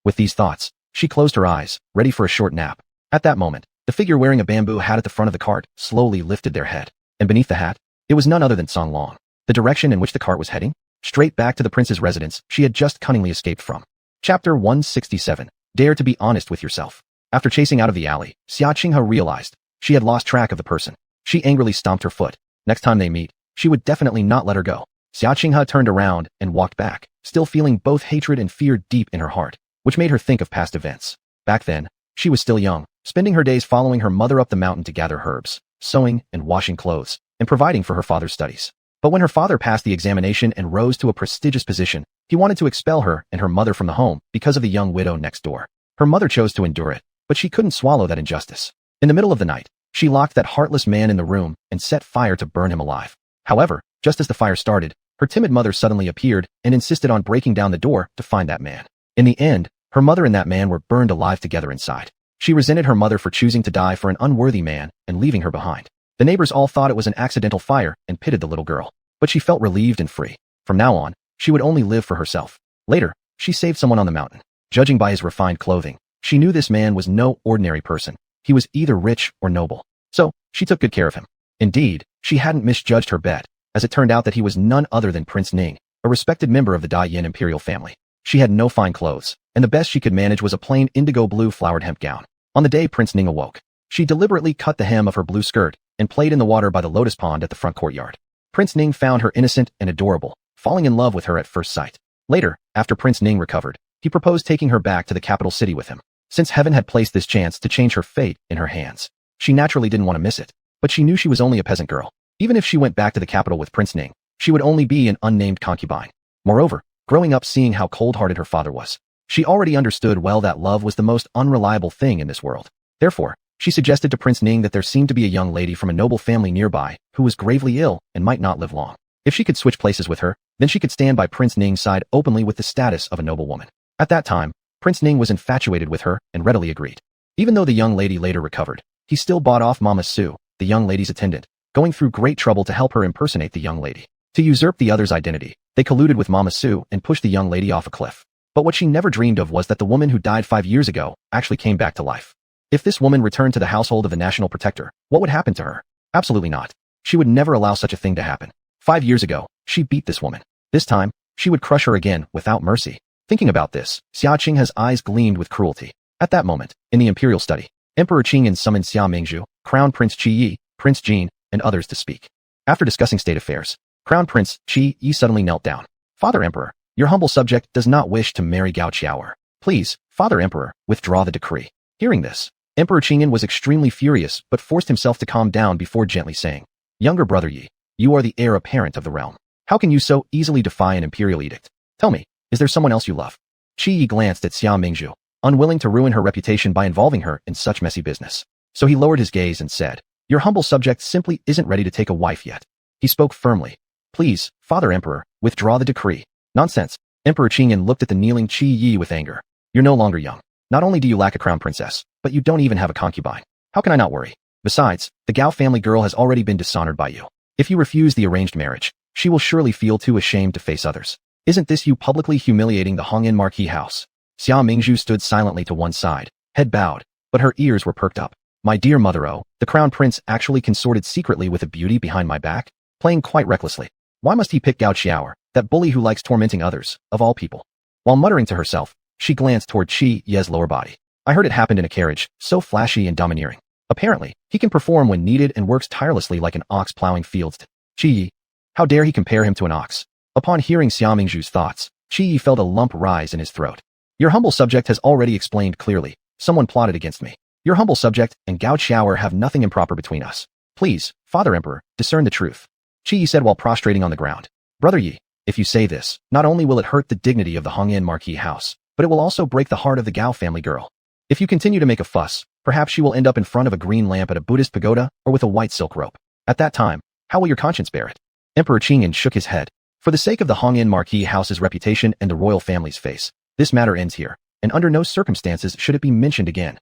With these thoughts, she closed her eyes, ready for a short nap. At that moment, the figure wearing a bamboo hat at the front of the cart slowly lifted their head. And beneath the hat, it was none other than Song Long. The direction in which the cart was heading? Straight back to the prince's residence she had just cunningly escaped from. Chapter 167. Dare to be honest with yourself. After chasing out of the alley, Xia Qinghe realized she had lost track of the person. She angrily stomped her foot. Next time they meet, she would definitely not let her go. Xia Qinghe turned around and walked back, still feeling both hatred and fear deep in her heart, which made her think of past events. Back then, she was still young, spending her days following her mother up the mountain to gather herbs, sewing and washing clothes, and providing for her father's studies. But when her father passed the examination and rose to a prestigious position, he wanted to expel her and her mother from the home because of the young widow next door. Her mother chose to endure it, but she couldn't swallow that injustice. In the middle of the night, she locked that heartless man in the room and set fire to burn him alive. However, just as the fire started, her timid mother suddenly appeared and insisted on breaking down the door to find that man. In the end, her mother and that man were burned alive together inside. She resented her mother for choosing to die for an unworthy man and leaving her behind. The neighbors all thought it was an accidental fire and pitied the little girl, but she felt relieved and free. From now on, she would only live for herself. Later, she saved someone on the mountain. Judging by his refined clothing, she knew this man was no ordinary person. He was either rich or noble. So, she took good care of him. Indeed, she hadn't misjudged her bet, as it turned out that he was none other than Prince Ning, a respected member of the Da Yin imperial family. She had no fine clothes, and the best she could manage was a plain indigo blue flowered hemp gown. On the day Prince Ning awoke, she deliberately cut the hem of her blue skirt and played in the water by the lotus pond at the front courtyard. Prince Ning found her innocent and adorable, falling in love with her at first sight. Later, after Prince Ning recovered, he proposed taking her back to the capital city with him. Since heaven had placed this chance to change her fate in her hands, she naturally didn't want to miss it. But she knew she was only a peasant girl. Even if she went back to the capital with Prince Ning, she would only be an unnamed concubine. Moreover, growing up seeing how cold-hearted her father was, she already understood well that love was the most unreliable thing in this world. Therefore, she suggested to Prince Ning that there seemed to be a young lady from a noble family nearby who was gravely ill and might not live long. If she could switch places with her, then she could stand by Prince Ning's side openly with the status of a noble woman. At that time, Prince Ning was infatuated with her and readily agreed. Even though the young lady later recovered, he still bought off Mama Su, the young lady's attendant, going through great trouble to help her impersonate the young lady. To usurp the other's identity, they colluded with Mama Su and pushed the young lady off a cliff. But what she never dreamed of was that the woman who died 5 years ago actually came back to life. If this woman returned to the household of the national protector, what would happen to her? Absolutely not. She would never allow such a thing to happen. 5 years ago, she beat this woman. This time, she would crush her again without mercy. Thinking about this, Xia Qinghe's eyes gleamed with cruelty. At that moment, in the imperial study, Emperor Qingyan summoned Xia Mingzhu, Crown Prince Qi Yi, Prince Jin, and others to speak. After discussing state affairs, Crown Prince Qi Yi suddenly knelt down. Father Emperor, your humble subject does not wish to marry Gao Qiaoer. Please, Father Emperor, withdraw the decree. Hearing this, Emperor Qingyan was extremely furious but forced himself to calm down before gently saying, Younger brother Yi, you are the heir apparent of the realm. How can you so easily defy an imperial edict? Tell me, is there someone else you love? Qi Yi glanced at Xia Mingzhu, unwilling to ruin her reputation by involving her in such messy business. So he lowered his gaze and said, Your humble subject simply isn't ready to take a wife yet. He spoke firmly. Please, Father Emperor, withdraw the decree. Nonsense. Emperor Qingyan looked at the kneeling Qi Yi with anger. You're no longer young. Not only do you lack a crown princess, but you don't even have a concubine. How can I not worry? Besides, the Gao family girl has already been dishonored by you. If you refuse the arranged marriage, she will surely feel too ashamed to face others. Isn't this you publicly humiliating the Hongyan marquee house? Xia Mingzhu stood silently to one side, head bowed, but her ears were perked up. My dear mother-o, the crown prince actually consorted secretly with a beauty behind my back, playing quite recklessly. Why must he pick Gao Qiaoer, that bully who likes tormenting others, of all people? While muttering to herself, she glanced toward Qi Ye's lower body. I heard it happened in a carriage, so flashy and domineering. Apparently, he can perform when needed and works tirelessly like an ox plowing fields. Qi Yi, how dare he compare him to an ox? Upon hearing Xia Mingzhu's thoughts, Qi Yi felt a lump rise in his throat. Your humble subject has already explained clearly. Someone plotted against me. Your humble subject and Gao Qiaoer have nothing improper between us. Please, Father Emperor, discern the truth. Qi Yi said while prostrating on the ground. Brother Yi, if you say this, not only will it hurt the dignity of the Hongyan marquee house, but it will also break the heart of the Gao family girl. If you continue to make a fuss, perhaps she will end up in front of a green lamp at a Buddhist pagoda or with a white silk rope. At that time, how will your conscience bear it? Emperor Qingyan shook his head. For the sake of the Hongyan marquee house's reputation and the royal family's face, this matter ends here, and under no circumstances should it be mentioned again.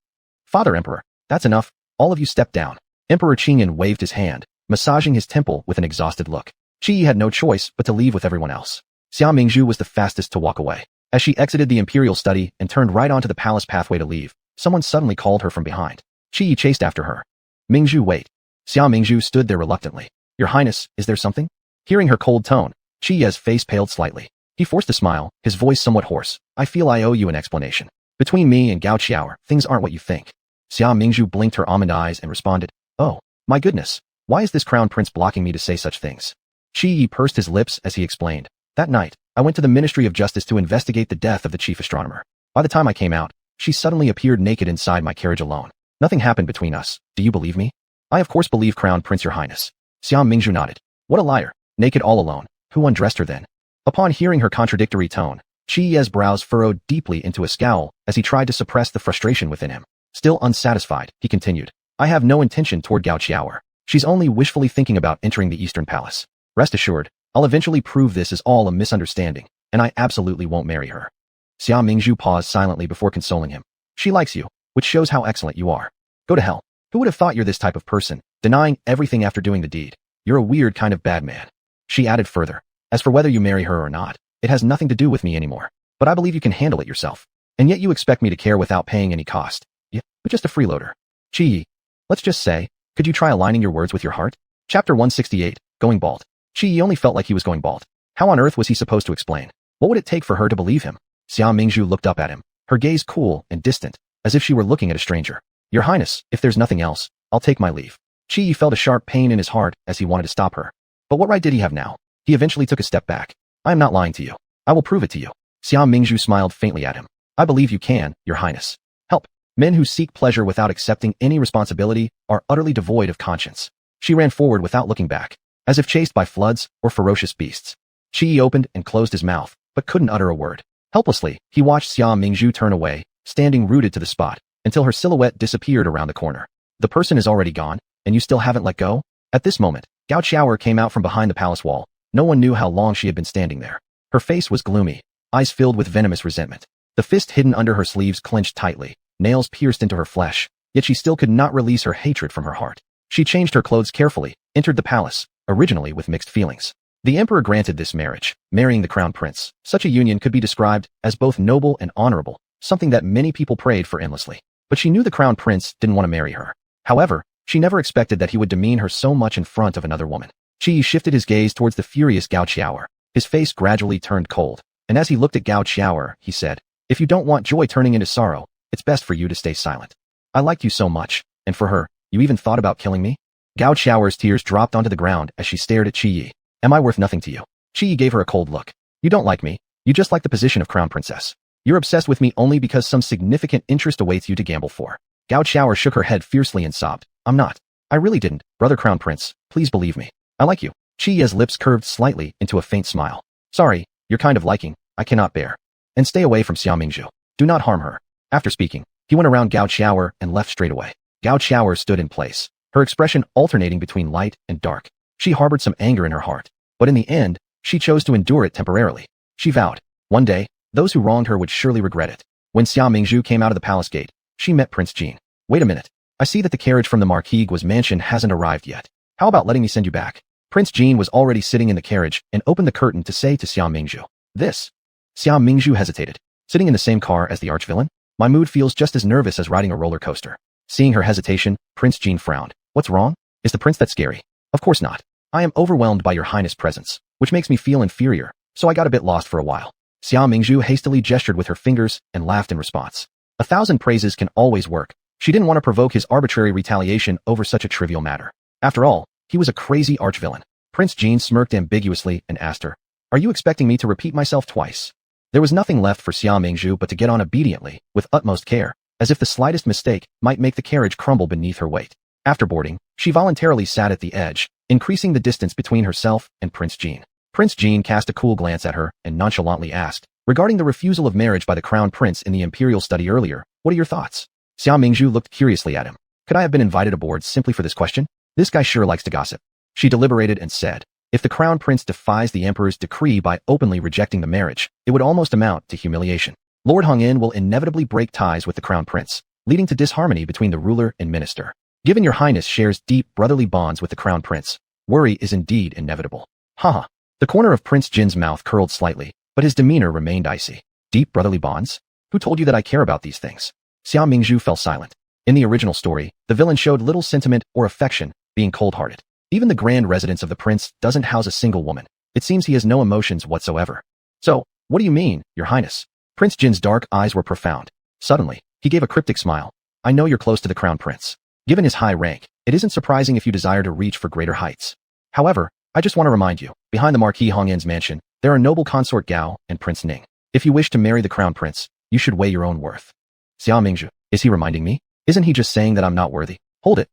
Father Emperor, that's enough. All of you step down. Emperor Qingyan waved his hand, massaging his temple with an exhausted look. Qi Yi had no choice but to leave with everyone else. Xia Mingzhu was the fastest to walk away. As she exited the imperial study and turned right onto the palace pathway to leave, someone suddenly called her from behind. Qi Yi chased after her. Mingzhu, wait. Xia Mingzhu stood there reluctantly. Your Highness, is there something? Hearing her cold tone, Qi Yi's face paled slightly. He forced a smile, his voice somewhat hoarse. I feel I owe you an explanation. Between me and Gao Qiaoer, things aren't what you think. Xia Mingzhu blinked her almond eyes and responded, Oh, my goodness. Why is this crown prince blocking me to say such things? Qi Yi pursed his lips as he explained. That night, I went to the Ministry of Justice to investigate the death of the chief astronomer. By the time I came out, she suddenly appeared naked inside my carriage alone. Nothing happened between us. Do you believe me? I of course believe Crown Prince, Your Highness. Xia Mingzhu nodded. What a liar. Naked all alone. Who undressed her then? Upon hearing her contradictory tone, Qi Ye's brows furrowed deeply into a scowl as he tried to suppress the frustration within him. Still unsatisfied, he continued. I have no intention toward Gao Qiaoer. She's only wishfully thinking about entering the Eastern Palace. Rest assured, I'll eventually prove this is all a misunderstanding, and I absolutely won't marry her. Xia Mingzhu paused silently before consoling him. She likes you, which shows how excellent you are. Go to hell. Who would have thought you're this type of person, denying everything after doing the deed? You're a weird kind of bad man. She added further. As for whether you marry her or not, it has nothing to do with me anymore. But I believe you can handle it yourself. And yet you expect me to care without paying any cost. Yeah, but just a freeloader. Qi, let's just say, could you try aligning your words with your heart? Chapter 168, Going Bald. Qi only felt like he was going bald. How on earth was he supposed to explain? What would it take for her to believe him? Xia Mingzhu looked up at him, her gaze cool and distant, as if she were looking at a stranger. Your Highness, if there's nothing else, I'll take my leave. Qi felt a sharp pain in his heart as he wanted to stop her. But what right did he have now? He eventually took a step back. I am not lying to you. I will prove it to you. Xia Mingzhu smiled faintly at him. I believe you can, Your Highness. Help. Men who seek pleasure without accepting any responsibility are utterly devoid of conscience. She ran forward without looking back, as if chased by floods or ferocious beasts. Qi opened and closed his mouth, but couldn't utter a word. Helplessly, he watched Xia Mingzhu turn away, standing rooted to the spot, until her silhouette disappeared around the corner. The person is already gone, and you still haven't let go? At this moment, Gao Qiaoer came out from behind the palace wall. No one knew how long she had been standing there. Her face was gloomy, eyes filled with venomous resentment. The fist hidden under her sleeves clenched tightly, nails pierced into her flesh, yet she still could not release her hatred from her heart. She changed her clothes carefully, entered the palace, originally with mixed feelings. The emperor granted this marriage, marrying the crown prince. Such a union could be described as both noble and honorable, something that many people prayed for endlessly. But she knew the crown prince didn't want to marry her. However, she never expected that he would demean her so much in front of another woman. Qi shifted his gaze towards the furious Gao Qiaoer. His face gradually turned cold, and as he looked at Gao Qiaoer, he said, if you don't want joy turning into sorrow, it's best for you to stay silent. I liked you so much, and for her, you even thought about killing me? Gao Qiaoer's tears dropped onto the ground as she stared at Qi. Am I worth nothing to you? Qi gave her a cold look. You don't like me. You just like the position of crown princess. You're obsessed with me only because some significant interest awaits you to gamble for. Gao Qiaoer shook her head fiercely and sobbed. I'm not. I really didn't, brother crown prince. Please believe me. I like you. Qi's lips curved slightly into a faint smile. Sorry, your kind of liking, I cannot bear. And stay away from Xia Mingzhu. Do not harm her. After speaking, he went around Gao Qiaoer and left straight away. Gao Qiaoer stood in place, her expression alternating between light and dark. She harbored some anger in her heart, but in the end, she chose to endure it temporarily. She vowed, one day, those who wronged her would surely regret it. When Xia Mingzhu came out of the palace gate, she met Prince Jin. Wait a minute. I see that the carriage from the Marquis Guo's mansion hasn't arrived yet. How about letting me send you back? Prince Jin was already sitting in the carriage and opened the curtain to say to Xia Mingzhu, this. Xia Mingzhu hesitated. Sitting in the same car as the arch-villain? My mood feels just as nervous as riding a roller coaster. Seeing her hesitation, Prince Jin frowned. What's wrong? Is the prince that scary? Of course not. I am overwhelmed by your highness' presence, which makes me feel inferior, so I got a bit lost for a while. Xia Mingzhu hastily gestured with her fingers and laughed in response. 1,000 praises can always work. She didn't want to provoke his arbitrary retaliation over such a trivial matter. After all, he was a crazy arch-villain. Prince Jin smirked ambiguously and asked her, are you expecting me to repeat myself twice? There was nothing left for Xia Mingzhu but to get on obediently, with utmost care, as if the slightest mistake might make the carriage crumble beneath her weight. After boarding, she voluntarily sat at the edge, increasing the distance between herself and Prince Jin. Prince Jin cast a cool glance at her and nonchalantly asked, regarding the refusal of marriage by the crown prince in the imperial study earlier, what are your thoughts? Xia Mingzhu looked curiously at him. Could I have been invited aboard simply for this question? This guy sure likes to gossip. She deliberated and said, if the crown prince defies the emperor's decree by openly rejecting the marriage, it would almost amount to humiliation. Lord Hongyan will inevitably break ties with the crown prince, leading to disharmony between the ruler and minister. Given your highness shares deep brotherly bonds with the crown prince, worry is indeed inevitable. Haha. The corner of Prince Jin's mouth curled slightly, but his demeanor remained icy. Deep brotherly bonds? Who told you that I care about these things? Xia Mingzhu fell silent. In the original story, the villain showed little sentiment or affection, being cold-hearted. Even the grand residence of the prince doesn't house a single woman. It seems he has no emotions whatsoever. So, what do you mean, your highness? Prince Jin's dark eyes were profound. Suddenly, he gave a cryptic smile. I know you're close to the crown prince. Given his high rank, it isn't surprising if you desire to reach for greater heights. However, I just want to remind you, behind the Marquis Hongyan's mansion, there are noble consort Gao and Prince Ning. If you wish to marry the crown prince, you should weigh your own worth. Xia Mingzhu, is he reminding me? Isn't he just saying that I'm not worthy? Hold it,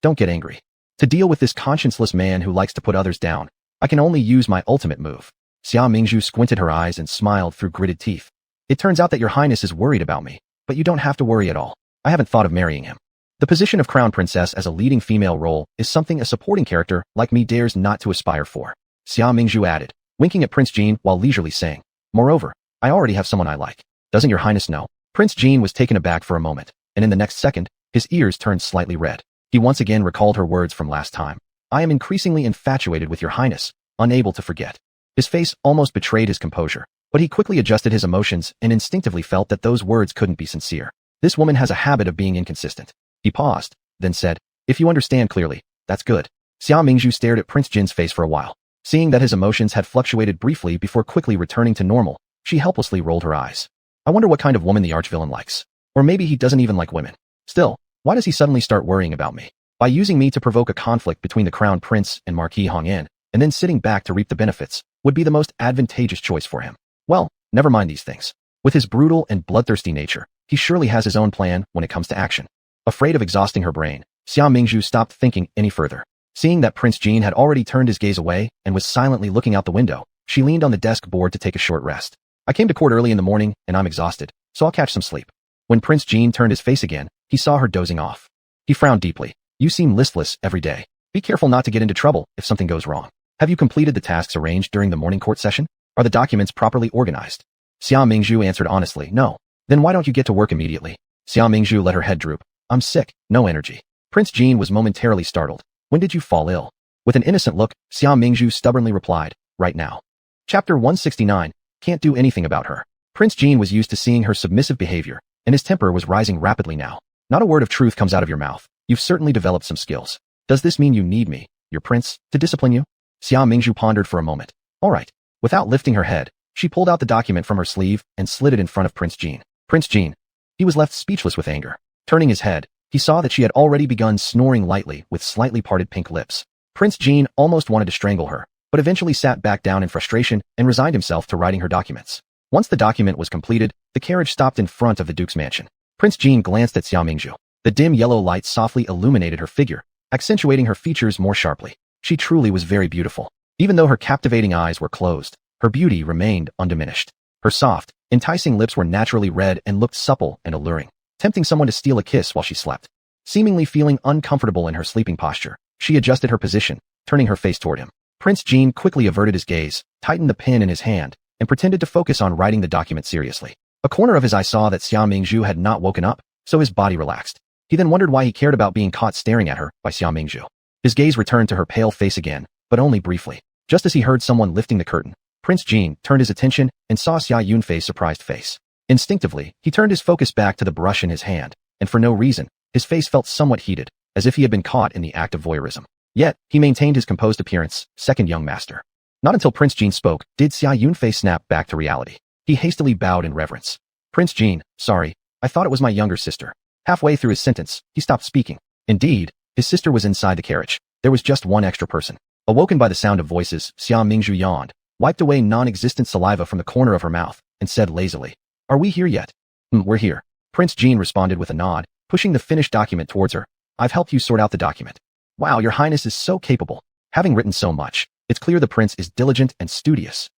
don't get angry. To deal with this conscienceless man who likes to put others down, I can only use my ultimate move. Xia Mingzhu squinted her eyes and smiled through gritted teeth. It turns out that your highness is worried about me, but you don't have to worry at all. I haven't thought of marrying him. The position of crown princess as a leading female role is something a supporting character like me dares not to aspire for. Xia Mingzhu added, winking at Prince Jean while leisurely saying, moreover, I already have someone I like. Doesn't your highness know? Prince Jean was taken aback for a moment, and in the next second, his ears turned slightly red. He once again recalled her words from last time. I am increasingly infatuated with your highness, unable to forget. His face almost betrayed his composure, but he quickly adjusted his emotions and instinctively felt that those words couldn't be sincere. This woman has a habit of being inconsistent. He paused, then said, if you understand clearly, that's good. Xia Mingzhu stared at Prince Jin's face for a while. Seeing that his emotions had fluctuated briefly before quickly returning to normal, she helplessly rolled her eyes. I wonder what kind of woman the archvillain likes. Or maybe he doesn't even like women. Still, why does he suddenly start worrying about me? By using me to provoke a conflict between the crown prince and Marquis Hongyan, and then sitting back to reap the benefits, would be the most advantageous choice for him. Well, never mind these things. With his brutal and bloodthirsty nature, he surely has his own plan when it comes to action. Afraid of exhausting her brain, Xia Mingzhu stopped thinking any further. Seeing that Prince Jean had already turned his gaze away and was silently looking out the window, she leaned on the desk board to take a short rest. I came to court early in the morning, and I'm exhausted, so I'll catch some sleep. When Prince Jean turned his face again, he saw her dozing off. He frowned deeply. You seem listless every day. Be careful not to get into trouble if something goes wrong. Have you completed the tasks arranged during the morning court session? Are the documents properly organized? Xia Mingzhu answered honestly, no. Then why don't you get to work immediately? Xia Mingzhu let her head droop. I'm sick, no energy. Prince Jean was momentarily startled. When did you fall ill? With an innocent look, Xia Mingzhu stubbornly replied, right now. Chapter 169, can't do anything about her. Prince Jean was used to seeing her submissive behavior, and his temper was rising rapidly now. Not a word of truth comes out of your mouth. You've certainly developed some skills. Does this mean you need me, your prince, to discipline you? Xia Mingzhu pondered for a moment. All right. Without lifting her head, she pulled out the document from her sleeve and slid it in front of Prince Jean. Prince Jean. He was left speechless with anger. Turning his head, he saw that she had already begun snoring lightly with slightly parted pink lips. Prince Jean almost wanted to strangle her, but eventually sat back down in frustration and resigned himself to writing her documents. Once the document was completed, the carriage stopped in front of the Duke's mansion. Prince Jean glanced at Xia Mingzhu. The dim yellow light softly illuminated her figure, accentuating her features more sharply. She truly was very beautiful. Even though her captivating eyes were closed, her beauty remained undiminished. Her soft, enticing lips were naturally red and looked supple and alluring, tempting someone to steal a kiss while she slept. Seemingly feeling uncomfortable in her sleeping posture, she adjusted her position, turning her face toward him. Prince Jean quickly averted his gaze, tightened the pen in his hand, and pretended to focus on writing the document seriously. A corner of his eye saw that Xia Mingzhu had not woken up, so his body relaxed. He then wondered why he cared about being caught staring at her by Xia Mingzhu. His gaze returned to her pale face again, but only briefly. Just as he heard someone lifting the curtain, Prince Jean turned his attention and saw Xia Yunfei's surprised face. Instinctively, he turned his focus back to the brush in his hand, and for no reason, his face felt somewhat heated, as if he had been caught in the act of voyeurism. Yet, he maintained his composed appearance, second young master. Not until Prince Jean spoke did Xia Yunfei snap back to reality. He hastily bowed in reverence. Prince Jean, sorry, I thought it was my younger sister. Halfway through his sentence, he stopped speaking. Indeed, his sister was inside the carriage. There was just one extra person. Awoken by the sound of voices, Xia Mingzhu yawned, wiped away non-existent saliva from the corner of her mouth, and said lazily, Are we here yet? We're here. Prince Jean responded with a nod, pushing the finished document towards her. I've helped you sort out the document. Wow, your highness is so capable. Having written so much, it's clear the prince is diligent and studious.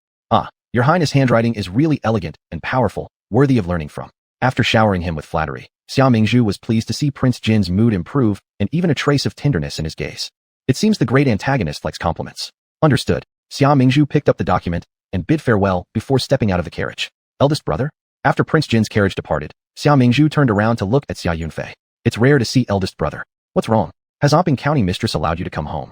Your highness' handwriting is really elegant and powerful, worthy of learning from. After showering him with flattery, Xia Mingzhu was pleased to see Prince Jin's mood improve and even a trace of tenderness in his gaze. It seems the great antagonist likes compliments. Understood. Xia Mingzhu picked up the document and bid farewell before stepping out of the carriage. Eldest brother? After Prince Jin's carriage departed, Xia Mingzhu turned around to look at Xia Yunfei. It's rare to see eldest brother. What's wrong? Has Opping County mistress allowed you to come home?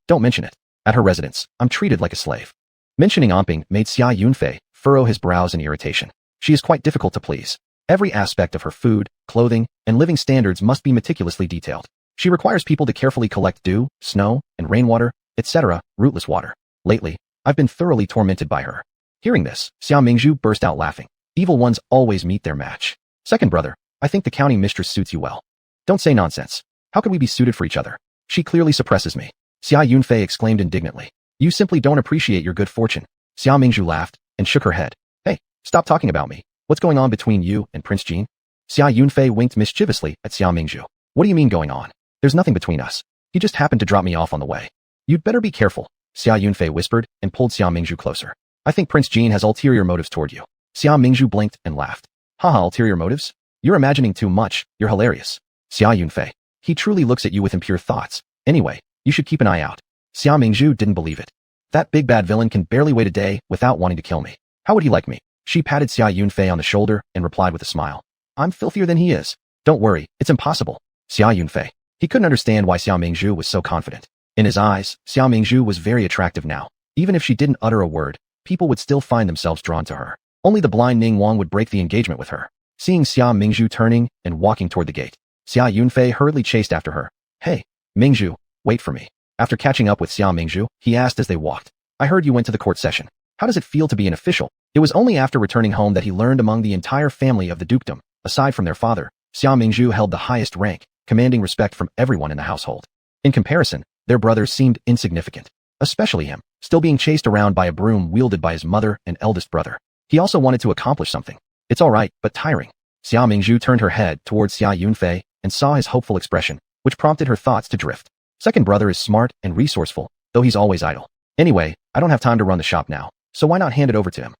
Don't mention it. At her residence, I'm treated like a slave. Mentioning Opping made Xia Yunfei furrow his brows in irritation. She is quite difficult to please. Every aspect of her food, clothing, and living standards must be meticulously detailed. She requires people to carefully collect dew, snow, and rainwater, etc., rootless water. Lately, I've been thoroughly tormented by her. Hearing this, Xia Mingzhu burst out laughing. Evil ones always meet their match. Second brother, I think the county mistress suits you well. Don't say nonsense. How could we be suited for each other? She clearly suppresses me. Xia Yunfei exclaimed indignantly. You simply don't appreciate your good fortune. Xia Mingzhu laughed and shook her head. Hey, stop talking about me. What's going on between you and Prince Jean? Xia Yunfei winked mischievously at Xia Mingzhu. What do you mean going on? There's nothing between us. He just happened to drop me off on the way. You'd better be careful. Xia Yunfei whispered and pulled Xia Mingzhu closer. I think Prince Jean has ulterior motives toward you. Xia Mingzhu blinked and laughed. Haha, ulterior motives? You're imagining too much, you're hilarious. Xia Yunfei. He truly looks at you with impure thoughts. Anyway, you should keep an eye out. Xia Mingzhu didn't believe it. That big bad villain can barely wait a day without wanting to kill me. How would he like me? She patted Xia Yunfei on the shoulder and replied with a smile. I'm filthier than he is. Don't worry, it's impossible. Xia Yunfei. He couldn't understand why Xia Mingzhu was so confident. In his eyes, Xia Mingzhu was very attractive now. Even if she didn't utter a word, people would still find themselves drawn to her. Only the blind Ning Wang would break the engagement with her. Seeing Xia Mingzhu turning and walking toward the gate, Xia Yunfei hurriedly chased after her. Hey, Mingzhu, wait for me. After catching up with Xia Mingzhu, he asked as they walked. I heard you went to the court session. How does it feel to be an official? It was only after returning home that he learned among the entire family of the dukedom, aside from their father, Xia Mingzhu held the highest rank, commanding respect from everyone in the household. In comparison, their brothers seemed insignificant, especially him, still being chased around by a broom wielded by his mother and eldest brother. He also wanted to accomplish something. It's all right, but tiring. Xia Mingzhu turned her head towards Xia Yunfei and saw his hopeful expression, which prompted her thoughts to drift. Second brother is smart and resourceful, though he's always idle. Anyway, I don't have time to run the shop now, so why not hand it over to him?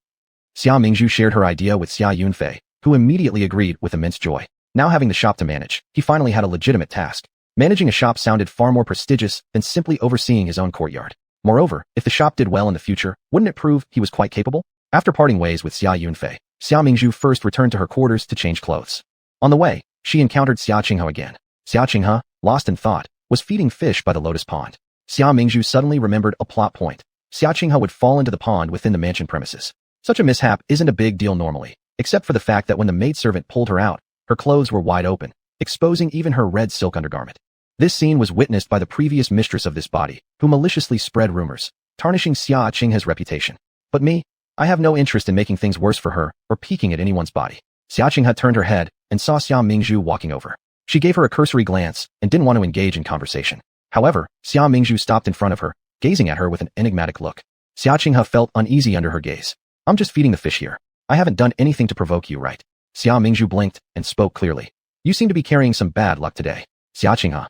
Xia Mingzhu shared her idea with Xia Yunfei, who immediately agreed with immense joy. Now having the shop to manage, he finally had a legitimate task. Managing a shop sounded far more prestigious than simply overseeing his own courtyard. Moreover, if the shop did well in the future, wouldn't it prove he was quite capable? After parting ways with Xia Yunfei, Xia Mingzhu first returned to her quarters to change clothes. On the way, she encountered Xia Qinghe again. Xia Qinghe, lost in thought, was feeding fish by the lotus pond. Xia Mingzhu suddenly remembered a plot point. Xia Qinghe would fall into the pond within the mansion premises. Such a mishap isn't a big deal normally, except for the fact that when the maidservant pulled her out, her clothes were wide open, exposing even her red silk undergarment. This scene was witnessed by the previous mistress of this body, who maliciously spread rumors, tarnishing Xia Qinghe's reputation. But me? I have no interest in making things worse for her or peeking at anyone's body. Xia Qinghe turned her head and saw Xia Mingzhu walking over. She gave her a cursory glance and didn't want to engage in conversation. However, Xia Mingzhu stopped in front of her, gazing at her with an enigmatic look. Xia Qinghe felt uneasy under her gaze. I'm just feeding the fish here. I haven't done anything to provoke you, right? Xia Mingzhu blinked and spoke clearly. You seem to be carrying some bad luck today. Xia Qinghe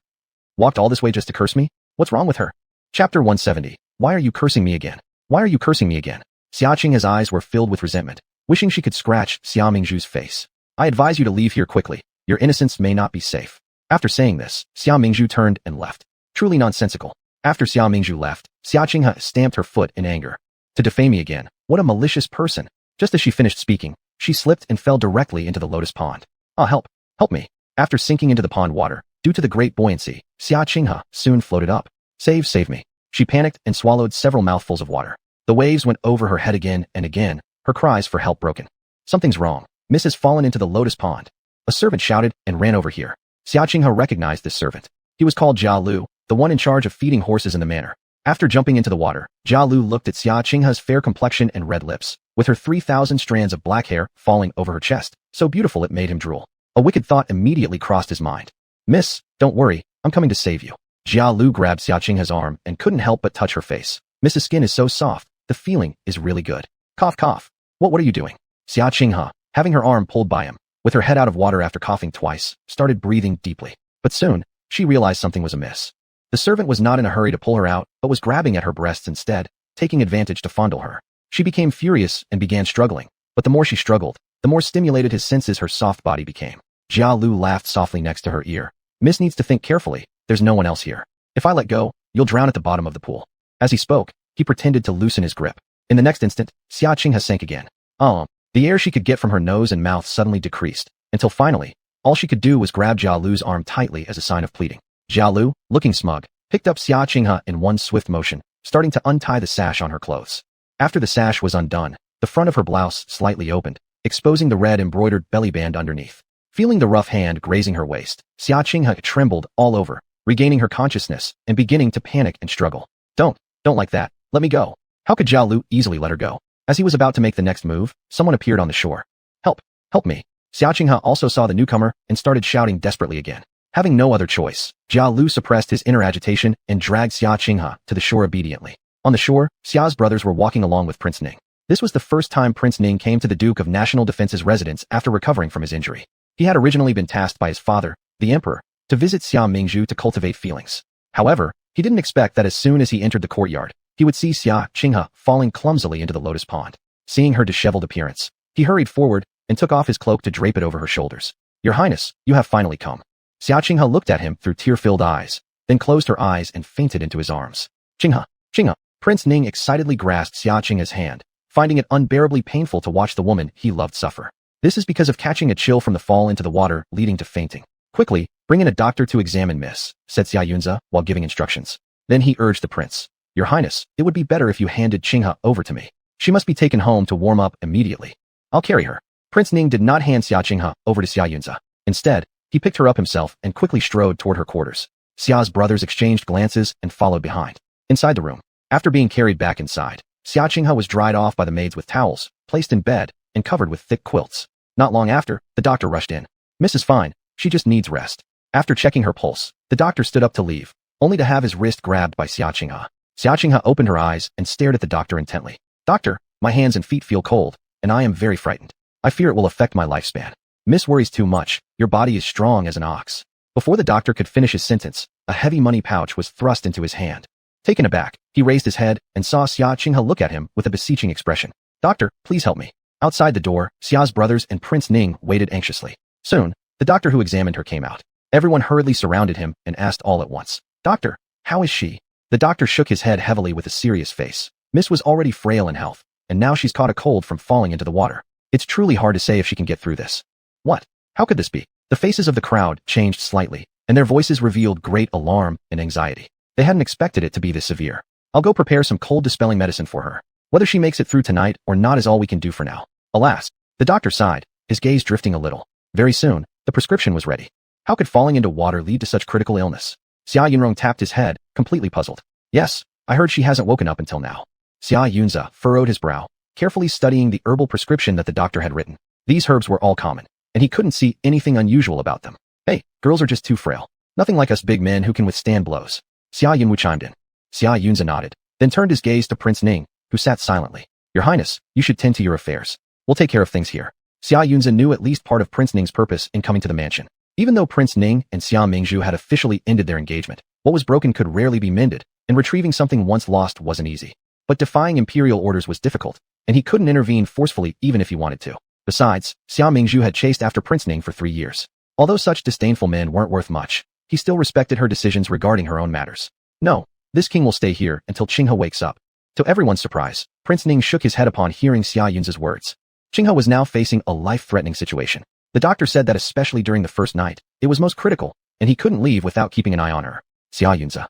walked all this way just to curse me? What's wrong with her? Chapter 170. Why are you cursing me again? Why are you cursing me again? Xia Qinghe's eyes were filled with resentment, wishing she could scratch Xia Mingzhu's face. I advise you to leave here quickly. Your innocence may not be safe. After saying this, Xia Mingzhu turned and left. Truly nonsensical. After Xia Mingzhu left, Xia Qinghe stamped her foot in anger. To defame me again. What a malicious person. Just as she finished speaking, she slipped and fell directly into the lotus pond. Ah, help! Help me! After sinking into the pond water, due to the great buoyancy, Xia Qinghe soon floated up. Save me. She panicked and swallowed several mouthfuls of water. The waves went over her head again and again, her cries for help broken. Something's wrong. Miss has fallen into the lotus pond. A servant shouted and ran over here. Xia Qinghe recognized this servant. He was called Jia Lu, the one in charge of feeding horses in the manor. After jumping into the water, Jia Lu looked at Xia Qinghe's fair complexion and red lips, with her 3,000 strands of black hair falling over her chest, so beautiful it made him drool. A wicked thought immediately crossed his mind. Miss, don't worry, I'm coming to save you. Jia Lu grabbed Xia Qinghe's arm and couldn't help but touch her face. Miss's skin is so soft, the feeling is really good. Cough cough. What are you doing? Xia Qinghe, having her arm pulled by him, with her head out of water after coughing twice, started breathing deeply. But soon, she realized something was amiss. The servant was not in a hurry to pull her out, but was grabbing at her breasts instead, taking advantage to fondle her. She became furious and began struggling, but the more she struggled, the more stimulated his senses her soft body became. Jia Lu laughed softly next to her ear. Miss needs to think carefully, there's no one else here. If I let go, you'll drown at the bottom of the pool. As he spoke, he pretended to loosen his grip. In the next instant, Xia Qinghe sank again. The air she could get from her nose and mouth suddenly decreased, until finally, all she could do was grab Jia Lu's arm tightly as a sign of pleading. Jia Lu, looking smug, picked up Xia Qinghe in one swift motion, starting to untie the sash on her clothes. After the sash was undone, the front of her blouse slightly opened, exposing the red embroidered belly band underneath. Feeling the rough hand grazing her waist, Xia Qinghe trembled all over, regaining her consciousness and beginning to panic and struggle. Don't like that. Let me go. How could Jia Lu easily let her go? As he was about to make the next move, someone appeared on the shore. Help me. Xia Qinghe also saw the newcomer and started shouting desperately again. Having no other choice, Jia Lu suppressed his inner agitation and dragged Xia Qinghe to the shore obediently. On the shore, Xia's brothers were walking along with Prince Ning. This was the first time Prince Ning came to the Duke of National Defense's residence after recovering from his injury. He had originally been tasked by his father, the emperor, to visit Xia Mingzhu to cultivate feelings. However, he didn't expect that as soon as he entered the courtyard, he would see Xia Qinghe falling clumsily into the lotus pond. Seeing her disheveled appearance, he hurried forward and took off his cloak to drape it over her shoulders. Your Highness, you have finally come. Xia Qinghe looked at him through tear-filled eyes, then closed her eyes and fainted into his arms. Qinghe, Qinghe. Prince Ning excitedly grasped Xia Qinghe's hand, finding it unbearably painful to watch the woman he loved suffer. This is because of catching a chill from the fall into the water, leading to fainting. Quickly, bring in a doctor to examine Miss, said Xia Yunze while giving instructions. Then he urged the prince. Your Highness, it would be better if you handed Qinghe over to me. She must be taken home to warm up immediately. I'll carry her. Prince Ning did not hand Xia Qinghe over to Xia Yunze. Instead, he picked her up himself and quickly strode toward her quarters. Xia's brothers exchanged glances and followed behind. Inside the room, after being carried back inside, Xia Qinghe was dried off by the maids with towels, placed in bed, and covered with thick quilts. Not long after, the doctor rushed in. Miss is fine, she just needs rest. After checking her pulse, the doctor stood up to leave, only to have his wrist grabbed by Xia Qinghe. Xia Qinghe opened her eyes and stared at the doctor intently. Doctor, my hands and feet feel cold, and I am very frightened. I fear it will affect my lifespan. Miss worries too much, your body is strong as an ox. Before the doctor could finish his sentence, a heavy money pouch was thrust into his hand. Taken aback, he raised his head and saw Xia Qinghe look at him with a beseeching expression. Doctor, please help me. Outside the door, Xia's brothers and Prince Ning waited anxiously. Soon, the doctor who examined her came out. Everyone hurriedly surrounded him and asked all at once, Doctor, how is she? The doctor shook his head heavily with a serious face. Miss was already frail in health, and now she's caught a cold from falling into the water. It's truly hard to say if she can get through this. What? How could this be? The faces of the crowd changed slightly, and their voices revealed great alarm and anxiety. They hadn't expected it to be this severe. I'll go prepare some cold-dispelling medicine for her. Whether she makes it through tonight or not is all we can do for now. Alas, the doctor sighed, his gaze drifting a little. Very soon, the prescription was ready. How could falling into water lead to such critical illness? Xia Yunrong tapped his head, completely puzzled. Yes, I heard she hasn't woken up until now. Xia Yunze furrowed his brow, carefully studying the herbal prescription that the doctor had written. These herbs were all common, and he couldn't see anything unusual about them. Hey, girls are just too frail. Nothing like us big men who can withstand blows. Xia Yunwu chimed in. Xia Yunze nodded, then turned his gaze to Prince Ning, who sat silently. Your Highness, you should tend to your affairs. We'll take care of things here. Xia Yunze knew at least part of Prince Ning's purpose in coming to the mansion. Even though Prince Ning and Xia Mingzhu had officially ended their engagement, what was broken could rarely be mended, and retrieving something once lost wasn't easy. But defying imperial orders was difficult, and he couldn't intervene forcefully even if he wanted to. Besides, Xia Mingzhu had chased after Prince Ning for 3 years. Although such disdainful men weren't worth much, he still respected her decisions regarding her own matters. No, this king will stay here until Qinghe wakes up. To everyone's surprise, Prince Ning shook his head upon hearing Xia Yunze's words. Qinghe was now facing a life-threatening situation. The doctor said that especially during the first night, it was most critical, and he couldn't leave without keeping an eye on her. Xia Yunze.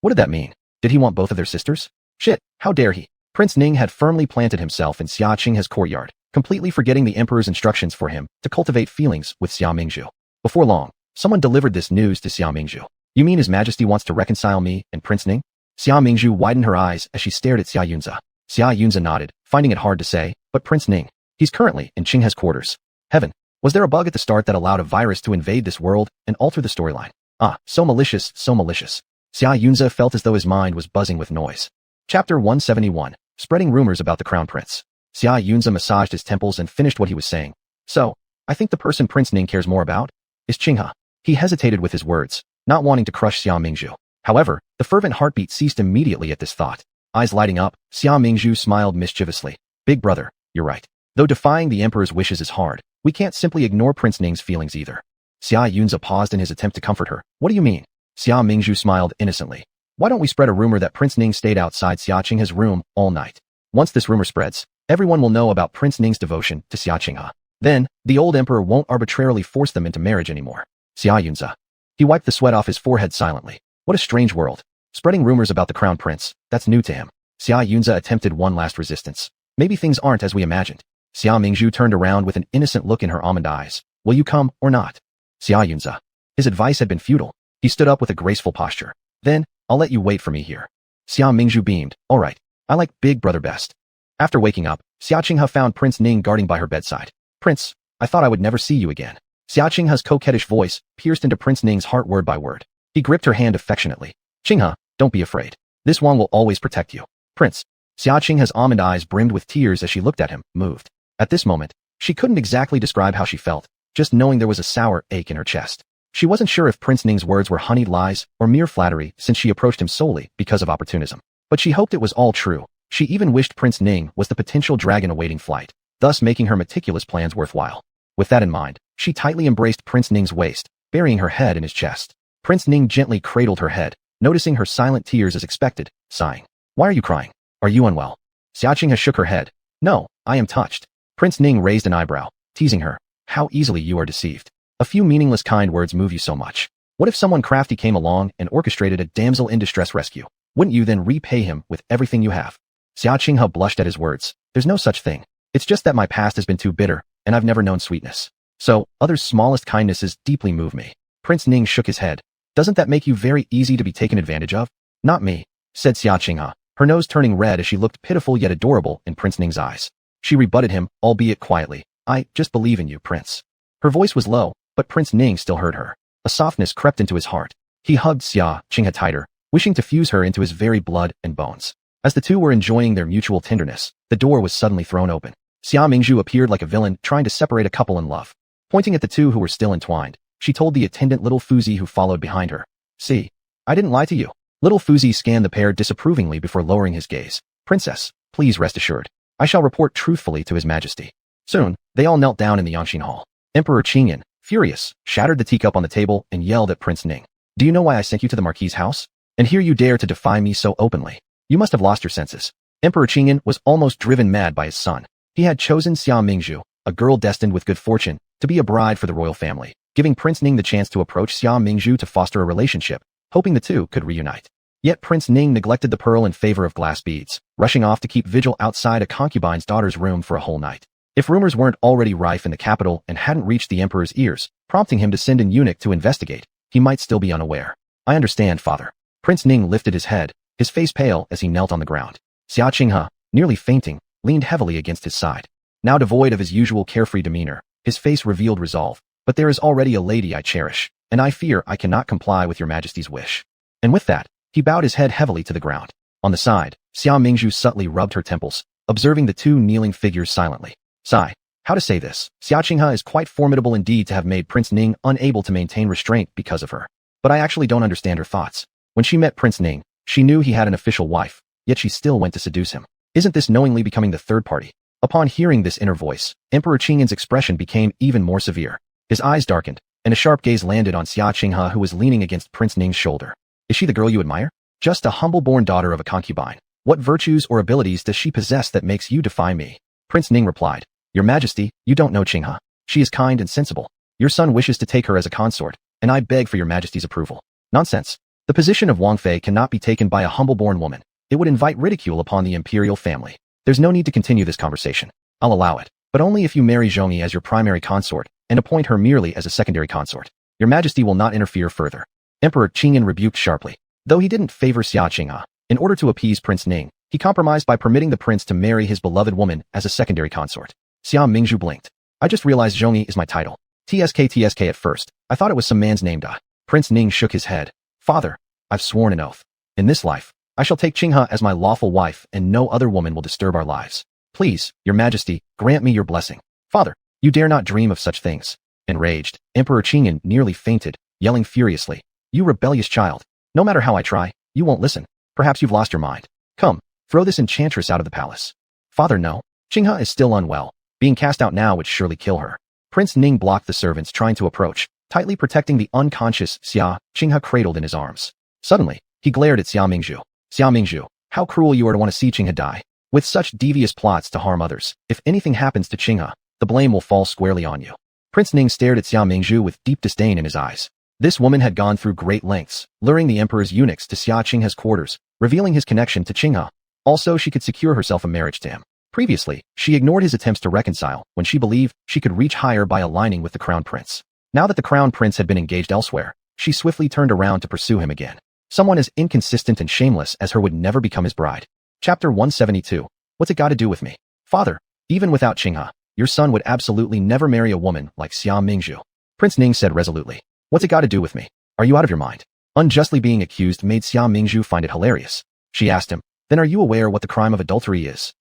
What did that mean? Did he want both of their sisters? Shit, how dare he? Prince Ning had firmly planted himself in Xia Qinghe's courtyard, completely forgetting the emperor's instructions for him to cultivate feelings with Xia Mingzhu. Before long, someone delivered this news to Xia Mingzhu. You mean His Majesty wants to reconcile me and Prince Ning? Xia Mingzhu widened her eyes as she stared at Xia Yunze. Xia Yunze nodded, finding it hard to say, but Prince Ning. He's currently in Qinghe's quarters. Heaven. Was there a bug at the start that allowed a virus to invade this world and alter the storyline? Ah, so malicious, so malicious. Xia Yunze felt as though his mind was buzzing with noise. Chapter 171. Spreading rumors about the crown prince. Xia Yunze massaged his temples and finished what he was saying. So, I think the person Prince Ning cares more about is Qinghe. He hesitated with his words, not wanting to crush Xia Mingzhu. However, the fervent heartbeat ceased immediately at this thought. Eyes lighting up, Xia Mingzhu smiled mischievously. Big brother, you're right. Though defying the emperor's wishes is hard, we can't simply ignore Prince Ning's feelings either. Xia Yunze paused in his attempt to comfort her. What do you mean? Xia Mingzhu smiled innocently. Why don't we spread a rumor that Prince Ning stayed outside Xia Qinghe's room all night? Once this rumor spreads, everyone will know about Prince Ning's devotion to Xia Qinghe. Then, the old emperor won't arbitrarily force them into marriage anymore. Xia Yunze. He wiped the sweat off his forehead silently. What a strange world. Spreading rumors about the crown prince, that's new to him. Xia Yunze attempted one last resistance. Maybe things aren't as we imagined. Xia Mingzhu turned around with an innocent look in her almond eyes. Will you come or not? Xia Yunze. His advice had been futile. He stood up with a graceful posture. Then, I'll let you wait for me here. Xia Mingzhu beamed. All right. I like big brother best. After waking up, Xia Qinghe found Prince Ning guarding by her bedside. Prince, I thought I would never see you again. Xia Qinghe's coquettish voice pierced into Prince Ning's heart word by word. He gripped her hand affectionately. Qinghe, don't be afraid. This one will always protect you. Prince. Xia Qinghe's almond eyes brimmed with tears as she looked at him, moved. At this moment, she couldn't exactly describe how she felt, just knowing there was a sour ache in her chest. She wasn't sure if Prince Ning's words were honeyed lies or mere flattery since she approached him solely because of opportunism. But she hoped it was all true. She even wished Prince Ning was the potential dragon awaiting flight, thus making her meticulous plans worthwhile. With that in mind, she tightly embraced Prince Ning's waist, burying her head in his chest. Prince Ning gently cradled her head, noticing her silent tears as expected, sighing. Why are you crying? Are you unwell? Xiaqing shook her head. No, I am touched. Prince Ning raised an eyebrow, teasing her. How easily you are deceived. A few meaningless kind words move you so much. What if someone crafty came along and orchestrated a damsel in distress rescue? Wouldn't you then repay him with everything you have? Xiaqinghe blushed at his words. There's no such thing. It's just that my past has been too bitter, and I've never known sweetness. So, others' smallest kindnesses deeply move me. Prince Ning shook his head. Doesn't that make you very easy to be taken advantage of? Not me, said Xiaqinghe, her nose turning red as she looked pitiful yet adorable in Prince Ning's eyes. She rebutted him, albeit quietly. I just believe in you, Prince. Her voice was low, but Prince Ning still heard her. A softness crept into his heart. He hugged Xiaqinghe tighter, wishing to fuse her into his very blood and bones. As the two were enjoying their mutual tenderness, the door was suddenly thrown open. Xia Mingzhu appeared like a villain trying to separate a couple in love. Pointing at the two who were still entwined, she told the attendant little Fuzi who followed behind her. See, I didn't lie to you. Little Fuzi scanned the pair disapprovingly before lowering his gaze. Princess, please rest assured. I shall report truthfully to His Majesty. Soon, they all knelt down in the Yanshin Hall. Emperor Qingyan, furious, shattered the teacup on the table and yelled at Prince Ning. Do you know why I sent you to the Marquis's house? And here you dare to defy me so openly. You must have lost your senses. Emperor Qingyan was almost driven mad by his son. He had chosen Xia Mingzhu, a girl destined with good fortune, to be a bride for the royal family, giving Prince Ning the chance to approach Xia Mingzhu to foster a relationship, hoping the two could reunite. Yet Prince Ning neglected the pearl in favor of glass beads, rushing off to keep vigil outside a concubine's daughter's room for a whole night. If rumors weren't already rife in the capital and hadn't reached the emperor's ears, prompting him to send an eunuch to investigate, he might still be unaware. I understand, father. Prince Ning lifted his head, his face pale as he knelt on the ground. Xiaqinghe, nearly fainting, leaned heavily against his side. Now devoid of his usual carefree demeanor, his face revealed resolve. But there is already a lady I cherish, and I fear I cannot comply with your majesty's wish. And with that, he bowed his head heavily to the ground. On the side, Xia Mingzhu subtly rubbed her temples, observing the two kneeling figures silently. Sigh. How to say this? Xiaqinghe is quite formidable indeed to have made Prince Ning unable to maintain restraint because of her. But I actually don't understand her thoughts. When she met Prince Ning, she knew he had an official wife, yet she still went to seduce him. Isn't this knowingly becoming the third party? Upon hearing this inner voice, Emperor Qingyan's expression became even more severe. His eyes darkened, and a sharp gaze landed on Xiaqinghe who was leaning against Prince Ning's shoulder. Is she the girl you admire? Just a humble-born daughter of a concubine. What virtues or abilities does she possess that makes you defy me? Prince Ning replied. Your Majesty, you don't know Qinghe. She is kind and sensible. Your son wishes to take her as a consort, and I beg for your Majesty's approval. Nonsense. The position of Wangfei cannot be taken by a humble-born woman. It would invite ridicule upon the imperial family. There's no need to continue this conversation. I'll allow it, but only if you marry Zhongyi as your primary consort and appoint her merely as a secondary consort. Your Majesty will not interfere further. Emperor Qingyan rebuked sharply. Though he didn't favor Xiaqinghe, in order to appease Prince Ning, he compromised by permitting the prince to marry his beloved woman as a secondary consort. Xia Mingzhu blinked. I just realized Zhongyi is my title. TSK at first. I thought it was some man's name. Prince Ning shook his head. Father, I've sworn an oath. In this life, I shall take Qinghe as my lawful wife and no other woman will disturb our lives. Please, your Majesty, grant me your blessing. Father, you dare not dream of such things. Enraged, Emperor Qingyan nearly fainted, yelling furiously. You rebellious child. No matter how I try, you won't listen. Perhaps you've lost your mind. Come, throw this enchantress out of the palace. Father, no. Qinghe is still unwell. Being cast out now would surely kill her. Prince Ning blocked the servants trying to approach, tightly protecting the unconscious Xiaqinghe cradled in his arms. Suddenly, he glared at Xia Mingzhu. Xia Mingzhu, how cruel you are to want to see Qinghe die. With such devious plots to harm others, if anything happens to Qinghe, the blame will fall squarely on you. Prince Ning stared at Xia Mingzhu with deep disdain in his eyes. This woman had gone through great lengths, luring the emperor's eunuchs to Xiaqinghe's quarters, revealing his connection to Qinghe. Also, she could secure herself a marriage to him. Previously, she ignored his attempts to reconcile when she believed she could reach higher by aligning with the crown prince. Now that the crown prince had been engaged elsewhere, she swiftly turned around to pursue him again. Someone as inconsistent and shameless as her would never become his bride. Chapter 172. What's it got to do with me? Father, even without Qinghe, your son would absolutely never marry a woman like Xia Mingzhu. Prince Ning said resolutely. What's it got to do with me? Are you out of your mind? Unjustly being accused made Xia Mingzhu find it hilarious. She asked him, then are you aware what the crime of adultery is?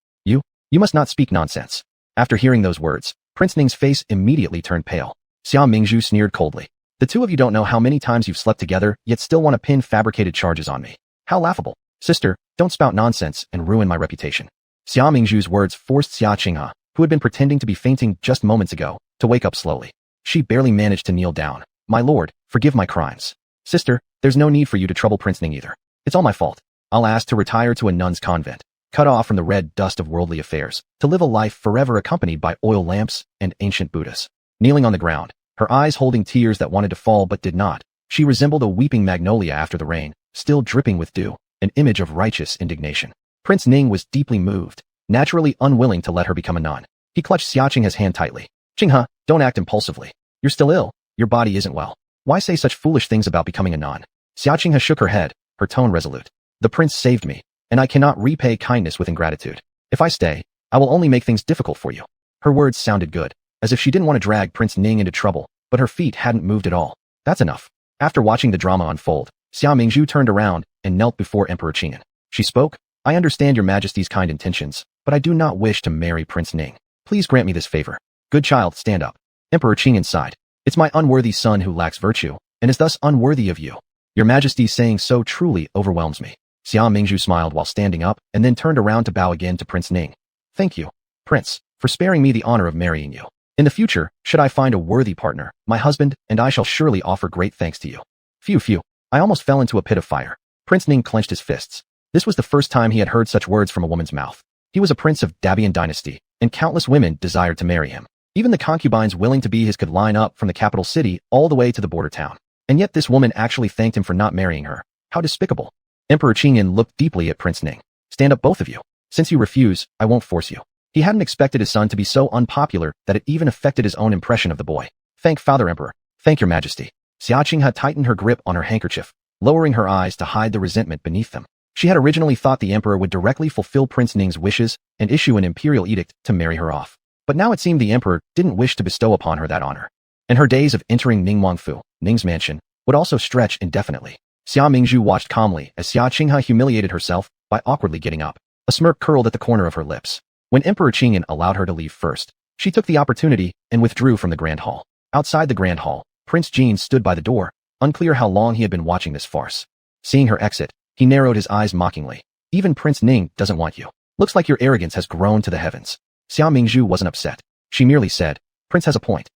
You must not speak nonsense. After hearing those words, Prince Ning's face immediately turned pale. Xia Mingzhu sneered coldly. The two of you don't know how many times you've slept together, yet still want to pin fabricated charges on me. How laughable. Sister, Don't spout nonsense and ruin my reputation. Xia Mingzhu's words forced Xia Qinghe, who had been pretending to be fainting just moments ago, to wake up slowly. She barely managed to kneel down. My lord, forgive my crimes. Sister, there's no need for you to trouble Prince Ning either. It's all my fault. I'll ask to retire to a nun's convent, cut off from the red dust of worldly affairs, to live a life forever accompanied by oil lamps and ancient Buddhas. Kneeling on the ground, her eyes holding tears that wanted to fall but did not, she resembled a weeping magnolia after the rain, still dripping with dew, an image of righteous indignation. Prince Ning was deeply moved, naturally unwilling to let her become a nun. He clutched Xia Qinghe's hand tightly. Qinghe, don't act impulsively. You're still ill. Your body isn't well. Why say such foolish things about becoming a nun? Xia Qinghe shook her head, her tone resolute. The prince saved me, and I cannot repay kindness with ingratitude. If I stay, I will only make things difficult for you. Her words sounded good, as if she didn't want to drag Prince Ning into trouble, but her feet hadn't moved at all. That's enough. After watching the drama unfold, Xia Mingzhu turned around and knelt before Emperor Qingyan. She spoke, I understand your majesty's kind intentions, but I do not wish to marry Prince Ning. Please grant me this favor. Good child, stand up. Emperor Qingyan sighed. It's my unworthy son who lacks virtue, and is thus unworthy of you. Your majesty's saying so truly overwhelms me. Xia Mingzhu smiled while standing up and then turned around to bow again to Prince Ning. Thank you, Prince, for sparing me the honor of marrying you. In the future, should I find a worthy partner, my husband and I shall surely offer great thanks to you. Phew, I almost fell into a pit of fire. Prince Ning clenched his fists. This was the first time he had heard such words from a woman's mouth. He was a prince of Dabian dynasty, and countless women desired to marry him. Even the concubines willing to be his could line up from the capital city all the way to the border town. And yet this woman actually thanked him for not marrying her. How despicable. Emperor Qingyan looked deeply at Prince Ning. Stand up, both of you. Since you refuse, I won't force you. He hadn't expected his son to be so unpopular that it even affected his own impression of the boy. Thank Father Emperor. Thank your majesty. Xia Qinghe tightened her grip on her handkerchief, lowering her eyes to hide the resentment beneath them. She had originally thought the emperor would directly fulfill Prince Ning's wishes and issue an imperial edict to marry her off. But now it seemed the emperor didn't wish to bestow upon her that honor. And her days of entering Ningguangfu, Ning's mansion, would also stretch indefinitely. Xia Mingzhu watched calmly as Xia Qinghe humiliated herself by awkwardly getting up. A smirk curled at the corner of her lips. When Emperor Qingyan allowed her to leave first, she took the opportunity and withdrew from the grand hall. Outside the grand hall, Prince Jean stood by the door, unclear how long he had been watching this farce. Seeing her exit, he narrowed his eyes mockingly. Even Prince Ning doesn't want you. Looks like your arrogance has grown to the heavens. Xia Mingzhu wasn't upset. She merely said, Prince has a point.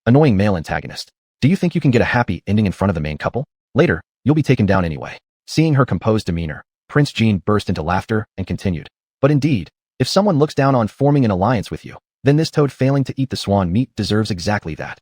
Annoying male antagonist. Do you think you can get a happy ending in front of the main couple? Later, you'll be taken down anyway. Seeing her composed demeanor, Prince Jean burst into laughter and continued. But indeed, if someone looks down on forming an alliance with you, then this toad failing to eat the swan meat deserves exactly that.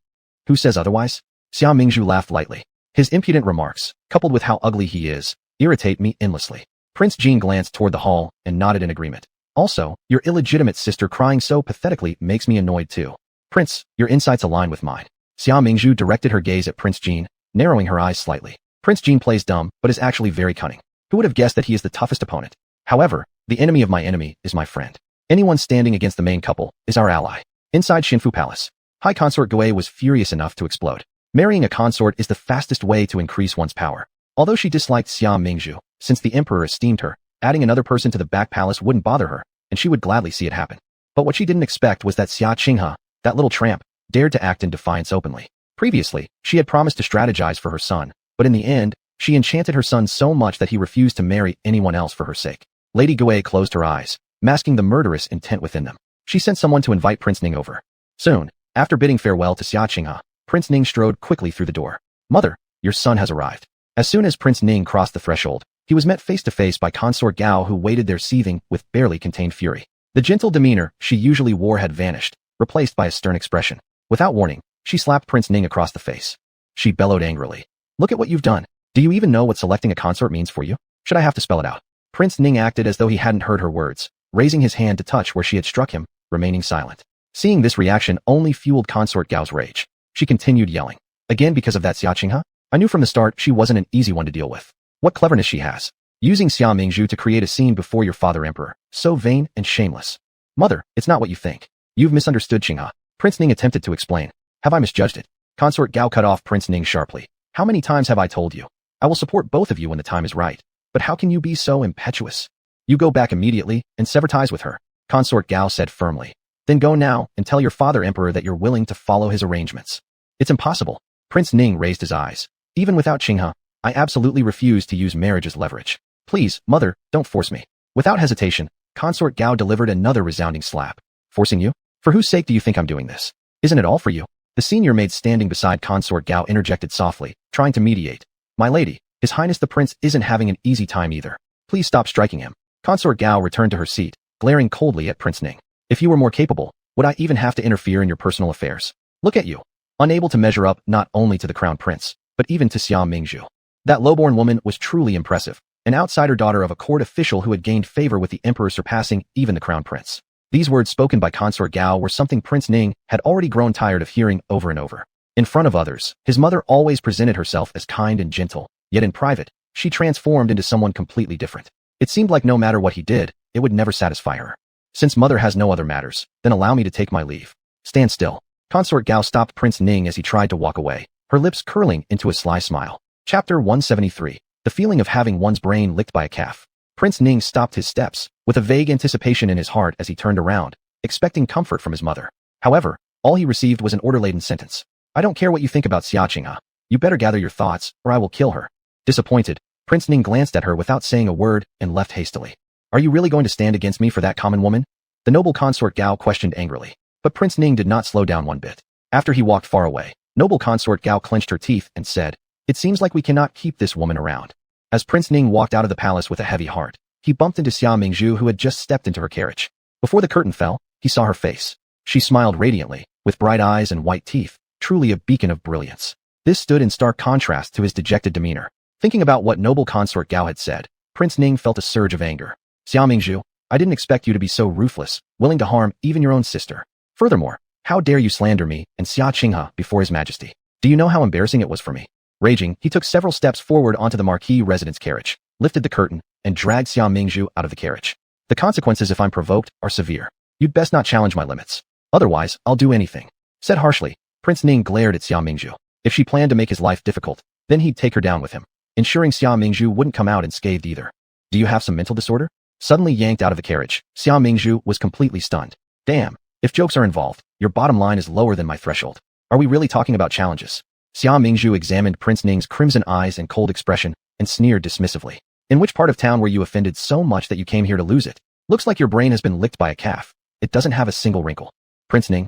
Who says otherwise? Xia Mingzhu laughed lightly. His impudent remarks, coupled with how ugly he is, irritate me endlessly. Prince Jean glanced toward the hall and nodded in agreement. Also, your illegitimate sister crying so pathetically makes me annoyed too. Prince, your insights align with mine. Xia Mingzhu directed her gaze at Prince Jean, narrowing her eyes slightly. Prince Jean plays dumb, but is actually very cunning. Who would have guessed that he is the toughest opponent? However, the enemy of my enemy is my friend. Anyone standing against the main couple is our ally. Inside Xinfu Palace, High Consort Gui was furious enough to explode. Marrying a consort is the fastest way to increase one's power. Although she disliked Xia Mingzhu, since the emperor esteemed her, adding another person to the back palace wouldn't bother her, and she would gladly see it happen. But what she didn't expect was that Xia Qinghe, that little tramp, dared to act in defiance openly. Previously, she had promised to strategize for her son, but in the end, she enchanted her son so much that he refused to marry anyone else for her sake. Lady Gui closed her eyes, masking the murderous intent within them. She sent someone to invite Prince Ning over. Soon, after bidding farewell to Xia Qinghe, Prince Ning strode quickly through the door. Mother, your son has arrived. As soon as Prince Ning crossed the threshold, he was met face to face by Consort Gao, who waited there seething with barely contained fury. The gentle demeanor she usually wore had vanished, replaced by a stern expression. Without warning, she slapped Prince Ning across the face. She bellowed angrily. Look at what you've done. Do you even know what selecting a consort means for you? Should I have to spell it out? Prince Ning acted as though he hadn't heard her words, raising his hand to touch where she had struck him, remaining silent. Seeing this reaction only fueled Consort Gao's rage. She continued yelling. Again because of that Xia Qinghe? I knew from the start she wasn't an easy one to deal with. What cleverness she has. Using Xia Mingzhu to create a scene before your father emperor. So vain and shameless. Mother, it's not what you think. You've misunderstood Qinghe. Prince Ning attempted to explain. Have I misjudged it? Consort Gao cut off Prince Ning sharply. How many times have I told you? I will support both of you when the time is right. But how can you be so impetuous? You go back immediately and sever ties with her, Consort Gao said firmly. Then go now and tell your father emperor that you're willing to follow his arrangements. It's impossible. Prince Ning raised his eyes. Even without Qinghe, I absolutely refuse to use marriage as leverage. Please, mother, don't force me. Without hesitation, Consort Gao delivered another resounding slap. Forcing you? For whose sake do you think I'm doing this? Isn't it all for you? The senior maid standing beside Consort Gao interjected softly, trying to mediate. My lady, His Highness the Prince isn't having an easy time either. Please stop striking him. Consort Gao returned to her seat, glaring coldly at Prince Ning. If you were more capable, would I even have to interfere in your personal affairs? Look at you. Unable to measure up not only to the crown prince, but even to Xia Mingzhu. That lowborn woman was truly impressive, an outsider daughter of a court official who had gained favor with the emperor surpassing even the crown prince. These words spoken by Consort Gao were something Prince Ning had already grown tired of hearing over and over. In front of others, his mother always presented herself as kind and gentle, yet in private, she transformed into someone completely different. It seemed like no matter what he did, it would never satisfy her. Since mother has no other matters, then allow me to take my leave. Stand still. Consort Gao stopped Prince Ning as he tried to walk away, her lips curling into a sly smile. Chapter 173. The feeling of having one's brain licked by a calf. Prince Ning stopped his steps, with a vague anticipation in his heart as he turned around, expecting comfort from his mother. However, all he received was an order-laden sentence. I don't care what you think about Xia Qinghe. You better gather your thoughts, or I will kill her. Disappointed, Prince Ning glanced at her without saying a word and left hastily. Are you really going to stand against me for that common woman? The noble Consort Gao questioned angrily. But Prince Ning did not slow down one bit. After he walked far away, noble Consort Gao clenched her teeth and said, It seems like we cannot keep this woman around. As Prince Ning walked out of the palace with a heavy heart, he bumped into Xia Mingzhu who had just stepped into her carriage. Before the curtain fell, he saw her face. She smiled radiantly, with bright eyes and white teeth, truly a beacon of brilliance. This stood in stark contrast to his dejected demeanor. Thinking about what noble Consort Gao had said, Prince Ning felt a surge of anger. Xia Mingzhu, I didn't expect you to be so ruthless, willing to harm even your own sister. Furthermore, how dare you slander me and Xia Qinghe before His Majesty? Do you know how embarrassing it was for me? Raging, he took several steps forward onto the marquis residence carriage, lifted the curtain, and dragged Xia Mingzhu out of the carriage. The consequences if I'm provoked are severe. You'd best not challenge my limits. Otherwise, I'll do anything. Said harshly, Prince Ning glared at Xia Mingzhu. If she planned to make his life difficult, then he'd take her down with him, ensuring Xia Mingzhu wouldn't come out unscathed either. Do you have some mental disorder? Suddenly yanked out of the carriage, Xia Mingzhu was completely stunned. Damn, if jokes are involved, your bottom line is lower than my threshold. Are we really talking about challenges? Xia Mingzhu examined Prince Ning's crimson eyes and cold expression and sneered dismissively. In which part of town were you offended so much that you came here to lose it? Looks like your brain has been licked by a calf. It doesn't have a single wrinkle. Prince Ning?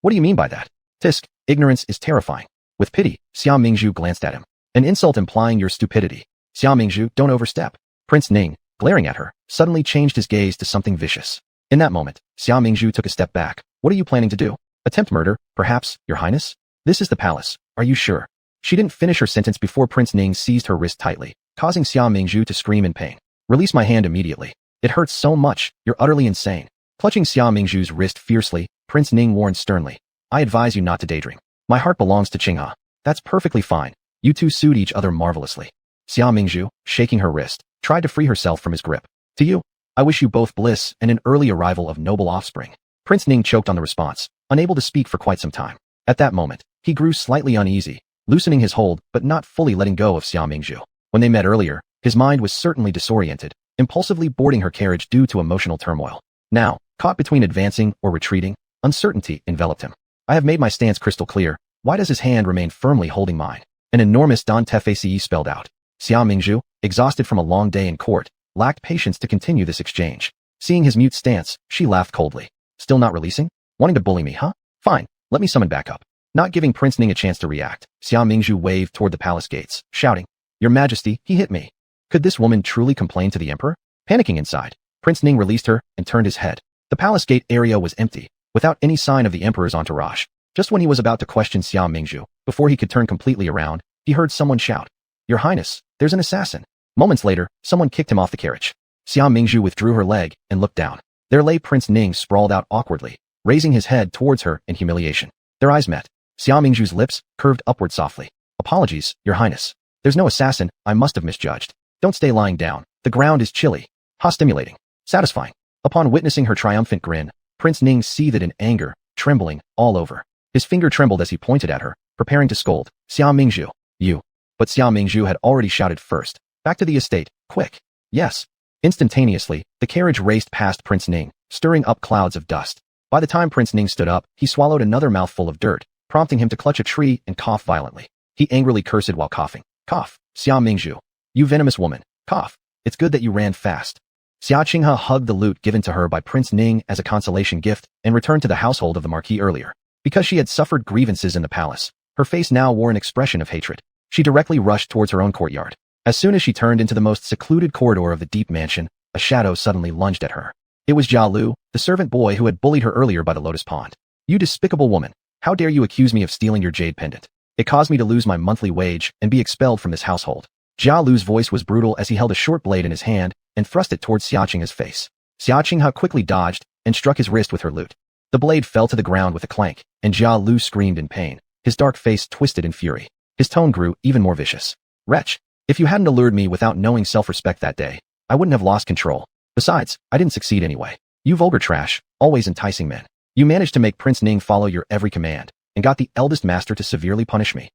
What do you mean by that? Tisk, ignorance is terrifying. With pity, Xia Mingzhu glanced at him. An insult implying your stupidity. Xia Mingzhu, don't overstep. Prince Ning, glaring at her, suddenly changed his gaze to something vicious. In that moment, Xia Mingzhu took a step back. What are you planning to do? Attempt murder, perhaps, your highness? This is the palace. Are you sure? She didn't finish her sentence before Prince Ning seized her wrist tightly, causing Xia Mingzhu to scream in pain. Release my hand immediately. It hurts so much, you're utterly insane. Clutching Xia Mingzhu's wrist fiercely, Prince Ning warned sternly. I advise you not to daydream. My heart belongs to Qinghe. That's perfectly fine. You two suit each other marvelously. Xia Mingzhu, shaking her wrist, tried to free herself from his grip. To you, I wish you both bliss and an early arrival of noble offspring. Prince Ning choked on the response, unable to speak for quite some time. At that moment, he grew slightly uneasy, loosening his hold but not fully letting go of Xia Mingzhu. When they met earlier, his mind was certainly disoriented, impulsively boarding her carriage due to emotional turmoil. Now, caught between advancing or retreating, uncertainty enveloped him. I have made my stance crystal clear. Why does his hand remain firmly holding mine? An enormous Don Teface spelled out. Xia Mingzhu, exhausted from a long day in court, lacked patience to continue this exchange. Seeing his mute stance, she laughed coldly. Still not releasing? Wanting to bully me, huh? Fine, let me summon backup. Not giving Prince Ning a chance to react, Xia Mingzhu waved toward the palace gates, shouting, Your Majesty, he hit me. Could this woman truly complain to the emperor? Panicking inside, Prince Ning released her and turned his head. The palace gate area was empty, without any sign of the emperor's entourage. Just when he was about to question Xia Mingzhu, before he could turn completely around, he heard someone shout, Your Highness, there's an assassin. Moments later, someone kicked him off the carriage. Xia Mingzhu withdrew her leg and looked down. There lay Prince Ning sprawled out awkwardly, raising his head towards her in humiliation. Their eyes met. Xia Mingzhu's lips curved upward softly. Apologies, Your Highness. There's no assassin, I must have misjudged. Don't stay lying down. The ground is chilly. Ha, stimulating. Satisfying. Upon witnessing her triumphant grin, Prince Ning seethed in anger, trembling all over. His finger trembled as he pointed at her, preparing to scold. Xia Mingzhu, you. But Xia Mingzhu had already shouted first. Back to the estate, quick. Yes. Instantaneously, the carriage raced past Prince Ning, stirring up clouds of dust. By the time Prince Ning stood up, he swallowed another mouthful of dirt, prompting him to clutch a tree and cough violently. He angrily cursed while coughing. Cough, Xia Mingzhu. You venomous woman. Cough. It's good that you ran fast. Xia Qinghe hugged the loot given to her by Prince Ning as a consolation gift and returned to the household of the marquis earlier. Because she had suffered grievances in the palace, her face now wore an expression of hatred. She directly rushed towards her own courtyard. As soon as she turned into the most secluded corridor of the deep mansion, a shadow suddenly lunged at her. It was Jia Lu, the servant boy who had bullied her earlier by the lotus pond. You despicable woman! How dare you accuse me of stealing your jade pendant? It caused me to lose my monthly wage and be expelled from this household. Jia Lu's voice was brutal as he held a short blade in his hand and thrust it towards Xia Qinghe's face. Xia Qinghe quickly dodged and struck his wrist with her lute. The blade fell to the ground with a clank, and Jia Lu screamed in pain. His dark face twisted in fury. His tone grew even more vicious. Wretch! If you hadn't allured me without knowing self-respect that day, I wouldn't have lost control. Besides, I didn't succeed anyway. You vulgar trash, always enticing men. You managed to make Prince Ning follow your every command, and got the eldest master to severely punish me.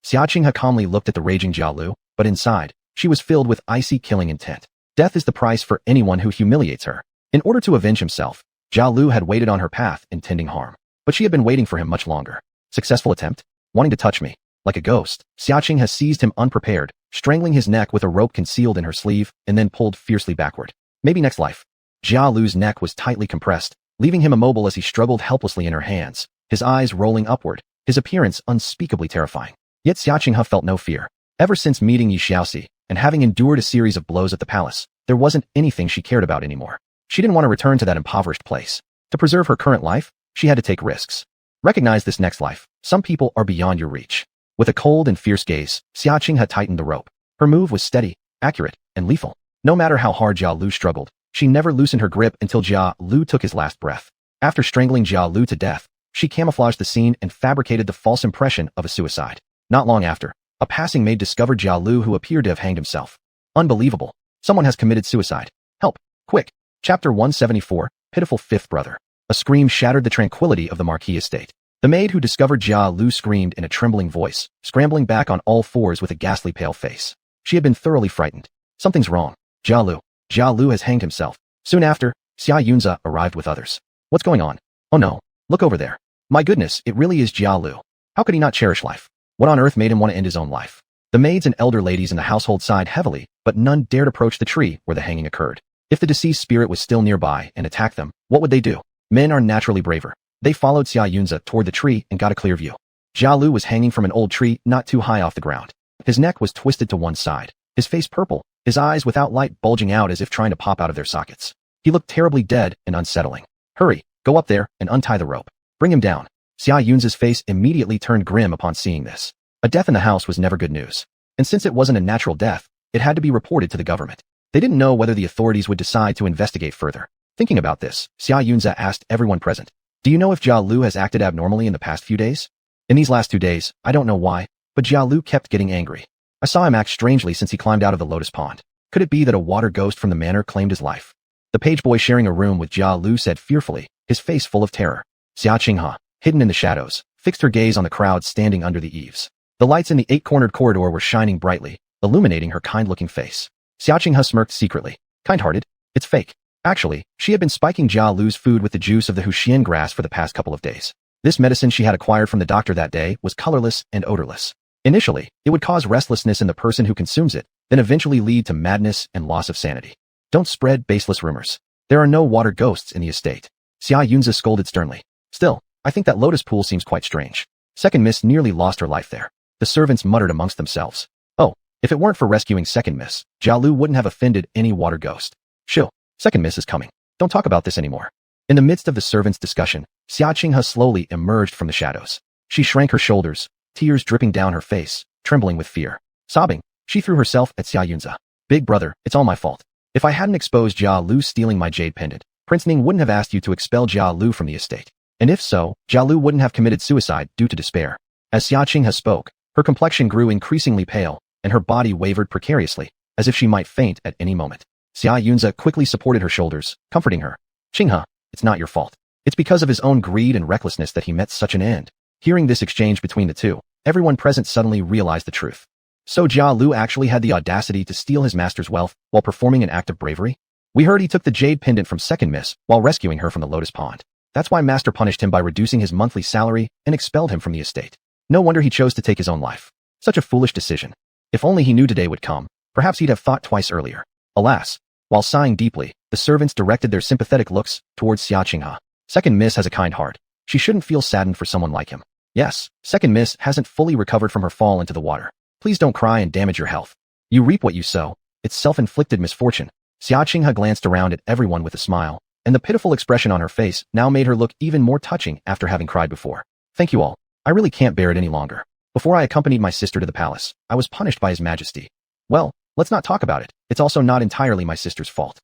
Xia Qinghe calmly looked at the raging Jia Lu, but inside, she was filled with icy killing intent. Death is the price for anyone who humiliates her. In order to avenge himself, Jia Lu had waited on her path, intending harm. But she had been waiting for him much longer. Successful attempt? Wanting to touch me. Like a ghost, Xia Qinghe seized him unprepared, strangling his neck with a rope concealed in her sleeve, and then pulled fiercely backward. Maybe next life. Jia Lu's neck was tightly compressed, leaving him immobile as he struggled helplessly in her hands, his eyes rolling upward, his appearance unspeakably terrifying. Yet Xia Qinghe felt no fear. Ever since meeting Yi Xiaoxi, and having endured a series of blows at the palace, there wasn't anything she cared about anymore. She didn't want to return to that impoverished place. To preserve her current life, she had to take risks. Recognize this next life. Some people are beyond your reach. With a cold and fierce gaze, Xia Qinghe tightened the rope. Her move was steady, accurate, and lethal. No matter how hard Jia Lu struggled, she never loosened her grip until Jia Lu took his last breath. After strangling Jia Lu to death, she camouflaged the scene and fabricated the false impression of a suicide. Not long after, a passing maid discovered Jia Lu who appeared to have hanged himself. Unbelievable. Someone has committed suicide. Help. Quick. Chapter 174, Pitiful Fifth Brother. A scream shattered the tranquility of the marquis estate. The maid who discovered Jia Lu screamed in a trembling voice, scrambling back on all fours with a ghastly pale face. She had been thoroughly frightened. Something's wrong. Jia Lu has hanged himself. Soon after, Xia Yunze arrived with others. What's going on? Oh no. Look over there. My goodness, it really is Jia Lu. How could he not cherish life? What on earth made him want to end his own life? The maids and elder ladies in the household sighed heavily, but none dared approach the tree where the hanging occurred. If the deceased spirit was still nearby and attacked them, what would they do? Men are naturally braver. They followed Xia Yunze toward the tree and got a clear view. Jia Lu was hanging from an old tree not too high off the ground. His neck was twisted to one side, his face purple, his eyes without light bulging out as if trying to pop out of their sockets. He looked terribly dead and unsettling. Hurry, go up there and untie the rope. Bring him down. Xia Yunze's face immediately turned grim upon seeing this. A death in the house was never good news. And since it wasn't a natural death, it had to be reported to the government. They didn't know whether the authorities would decide to investigate further. Thinking about this, Xia Yunze asked everyone present, do you know if Jia Lu has acted abnormally in the past few days? In these last 2 days, I don't know why, but Jia Lu kept getting angry. I saw him act strangely since he climbed out of the lotus pond. Could it be that a water ghost from the manor claimed his life? The page boy sharing a room with Jia Lu said fearfully, his face full of terror. Xia Qinghe, hidden in the shadows, fixed her gaze on the crowd standing under the eaves. The lights in the 8-cornered corridor were shining brightly, illuminating her kind-looking face. Xia Qinghe smirked secretly. Kind-hearted? It's fake. Actually, she had been spiking Jia Lu's food with the juice of the Huxian grass for the past couple of days. This medicine she had acquired from the doctor that day was colorless and odorless. Initially, it would cause restlessness in the person who consumes it, then eventually lead to madness and loss of sanity. Don't spread baseless rumors. There are no water ghosts in the estate. Xia Yunze scolded sternly. Still, I think that lotus pool seems quite strange. Second Miss nearly lost her life there. The servants muttered amongst themselves. Oh, if it weren't for rescuing Second Miss, Jia Lu wouldn't have offended any water ghost. Shoo, Second Miss is coming. Don't talk about this anymore. In the midst of the servants' discussion, Xia Qinghe slowly emerged from the shadows. She shrank her shoulders, tears dripping down her face, trembling with fear. Sobbing, she threw herself at Xia Yunze. Big brother, it's all my fault. If I hadn't exposed Jia Lu stealing my jade pendant, Prince Ning wouldn't have asked you to expel Jia Lu from the estate. And if so, Jia Lu wouldn't have committed suicide due to despair. As Xia Qinghe spoke, her complexion grew increasingly pale, and her body wavered precariously, as if she might faint at any moment. Xia Yunze quickly supported her shoulders, comforting her. Qinghe, it's not your fault. It's because of his own greed and recklessness that he met such an end. Hearing this exchange between the two, everyone present suddenly realized the truth. So Jia Lu actually had the audacity to steal his master's wealth while performing an act of bravery? We heard he took the jade pendant from Second Miss while rescuing her from the lotus pond. That's why Master punished him by reducing his monthly salary and expelled him from the estate. No wonder he chose to take his own life. Such a foolish decision. If only he knew today would come, perhaps he'd have thought twice earlier. Alas, while sighing deeply, the servants directed their sympathetic looks towards Xia Qinghe. Second Miss has a kind heart. She shouldn't feel saddened for someone like him. Yes, Second Miss hasn't fully recovered from her fall into the water. Please don't cry and damage your health. You reap what you sow. It's self-inflicted misfortune. Xia Qinghe glanced around at everyone with a smile, and the pitiful expression on her face now made her look even more touching after having cried before. Thank you all. I really can't bear it any longer. Before I accompanied my sister to the palace, I was punished by His Majesty. Well, let's not talk about it. It's also not entirely my sister's fault.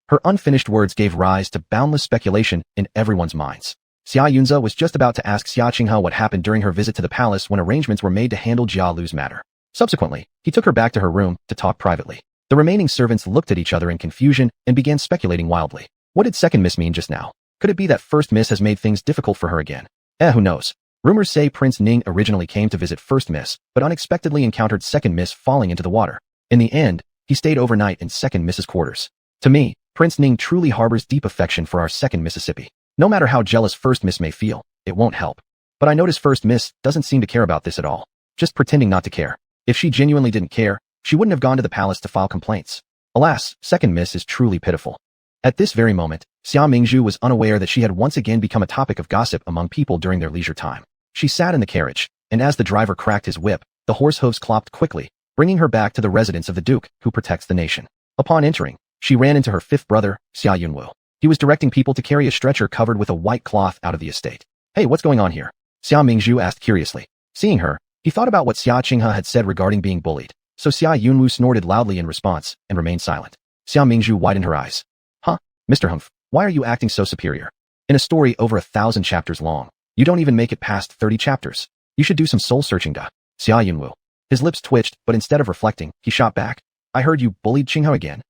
Her unfinished words gave rise to boundless speculation in everyone's minds. Xia Yunze was just about to ask Xia Qinghe what happened during her visit to the palace when arrangements were made to handle Jia Lu's matter. Subsequently, he took her back to her room to talk privately. The remaining servants looked at each other in confusion and began speculating wildly. What did Second Miss mean just now? Could it be that First Miss has made things difficult for her again? Who knows? Rumors say Prince Ning originally came to visit First Miss, but unexpectedly encountered Second Miss falling into the water. In the end, he stayed overnight in Second Miss's quarters. To me, Prince Ning truly harbors deep affection for our Second Mississippi. No matter how jealous First Miss may feel, it won't help. But I notice First Miss doesn't seem to care about this at all. Just pretending not to care. If she genuinely didn't care, she wouldn't have gone to the palace to file complaints. Alas, Second Miss is truly pitiful. At this very moment, Xia Mingzhu was unaware that she had once again become a topic of gossip among people during their leisure time. She sat in the carriage, and as the driver cracked his whip, the horse hooves clopped quickly, bringing her back to the residence of the Duke, who protects the nation. Upon entering, she ran into her fifth brother, Xia Yunwu. He was directing people to carry a stretcher covered with a white cloth out of the estate. Hey, what's going on here? Xia Mingzhu asked curiously. Seeing her, he thought about what Xia Qinghe had said regarding being bullied, so Xia Yunwu snorted loudly in response and remained silent. Xia Mingzhu widened her eyes. Huh, Mr. Humph, why are you acting so superior? In a story over 1,000 chapters long, you don't even make it past 30 chapters. You should do some soul-searching, da. Xia Yunwu. His lips twitched, but instead of reflecting, he shot back. I heard you bullied Qinghe again.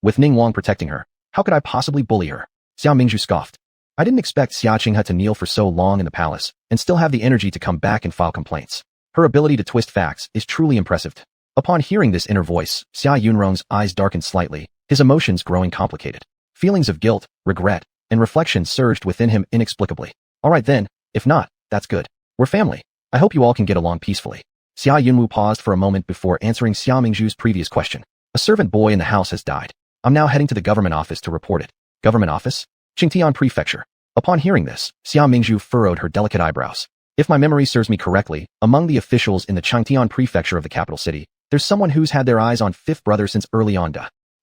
With Ning Wang protecting her, how could I possibly bully her? Xia Mingzhu scoffed. I didn't expect Xia Qinghe to kneel for so long in the palace and still have the energy to come back and file complaints. Her ability to twist facts is truly impressive. Upon hearing this inner voice, Xia Yunrong's eyes darkened slightly, his emotions growing complicated. Feelings of guilt, regret, and reflection surged within him inexplicably. All right then, if not, that's good. We're family. I hope you all can get along peacefully. Xia Yunwu paused for a moment before answering Xia Mingzhu's previous question. A servant boy in the house has died. I'm now heading to the government office to report it. Government office? Qingtian Prefecture. Upon hearing this, Xia Mingzhu furrowed her delicate eyebrows. If my memory serves me correctly, among the officials in the Qingtian Prefecture of the capital city, there's someone who's had their eyes on Fifth Brother since early on.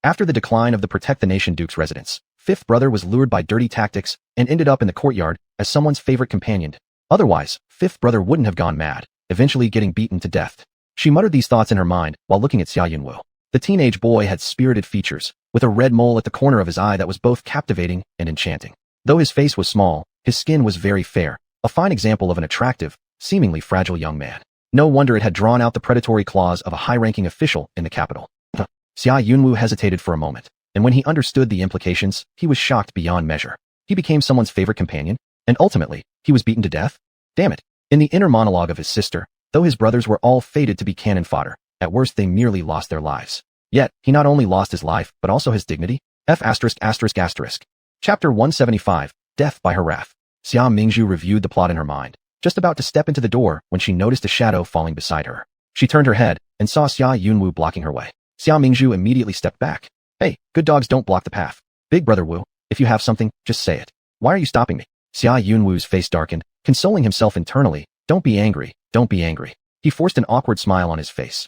After the decline of the Protect the Nation Duke's residence, Fifth Brother was lured by dirty tactics and ended up in the courtyard as someone's favorite companion. Otherwise, Fifth Brother wouldn't have gone mad, eventually getting beaten to death. She muttered these thoughts in her mind while looking at Xia Yunwu. The teenage boy had spirited features, with a red mole at the corner of his eye that was both captivating and enchanting. Though his face was small, his skin was very fair, a fine example of an attractive, seemingly fragile young man. No wonder it had drawn out the predatory claws of a high-ranking official in the capital. Xia Yunwu hesitated for a moment, and when he understood the implications, he was shocked beyond measure. He became someone's favorite companion, and ultimately, he was beaten to death? Damn it. In the inner monologue of his sister, though his brothers were all fated to be cannon fodder, at worst they merely lost their lives. Yet, he not only lost his life, but also his dignity. Chapter 175, Death by Her Wrath. Xia Mingzhu reviewed the plot in her mind, just about to step into the door when she noticed a shadow falling beside her. She turned her head and saw Xia Yunwu blocking her way. Xia Mingzhu immediately stepped back. Hey, good dogs don't block the path. Big brother Wu, if you have something, just say it. Why are you stopping me? Xia Yunwu's face darkened, consoling himself internally. Don't be angry, don't be angry. He forced an awkward smile on his face.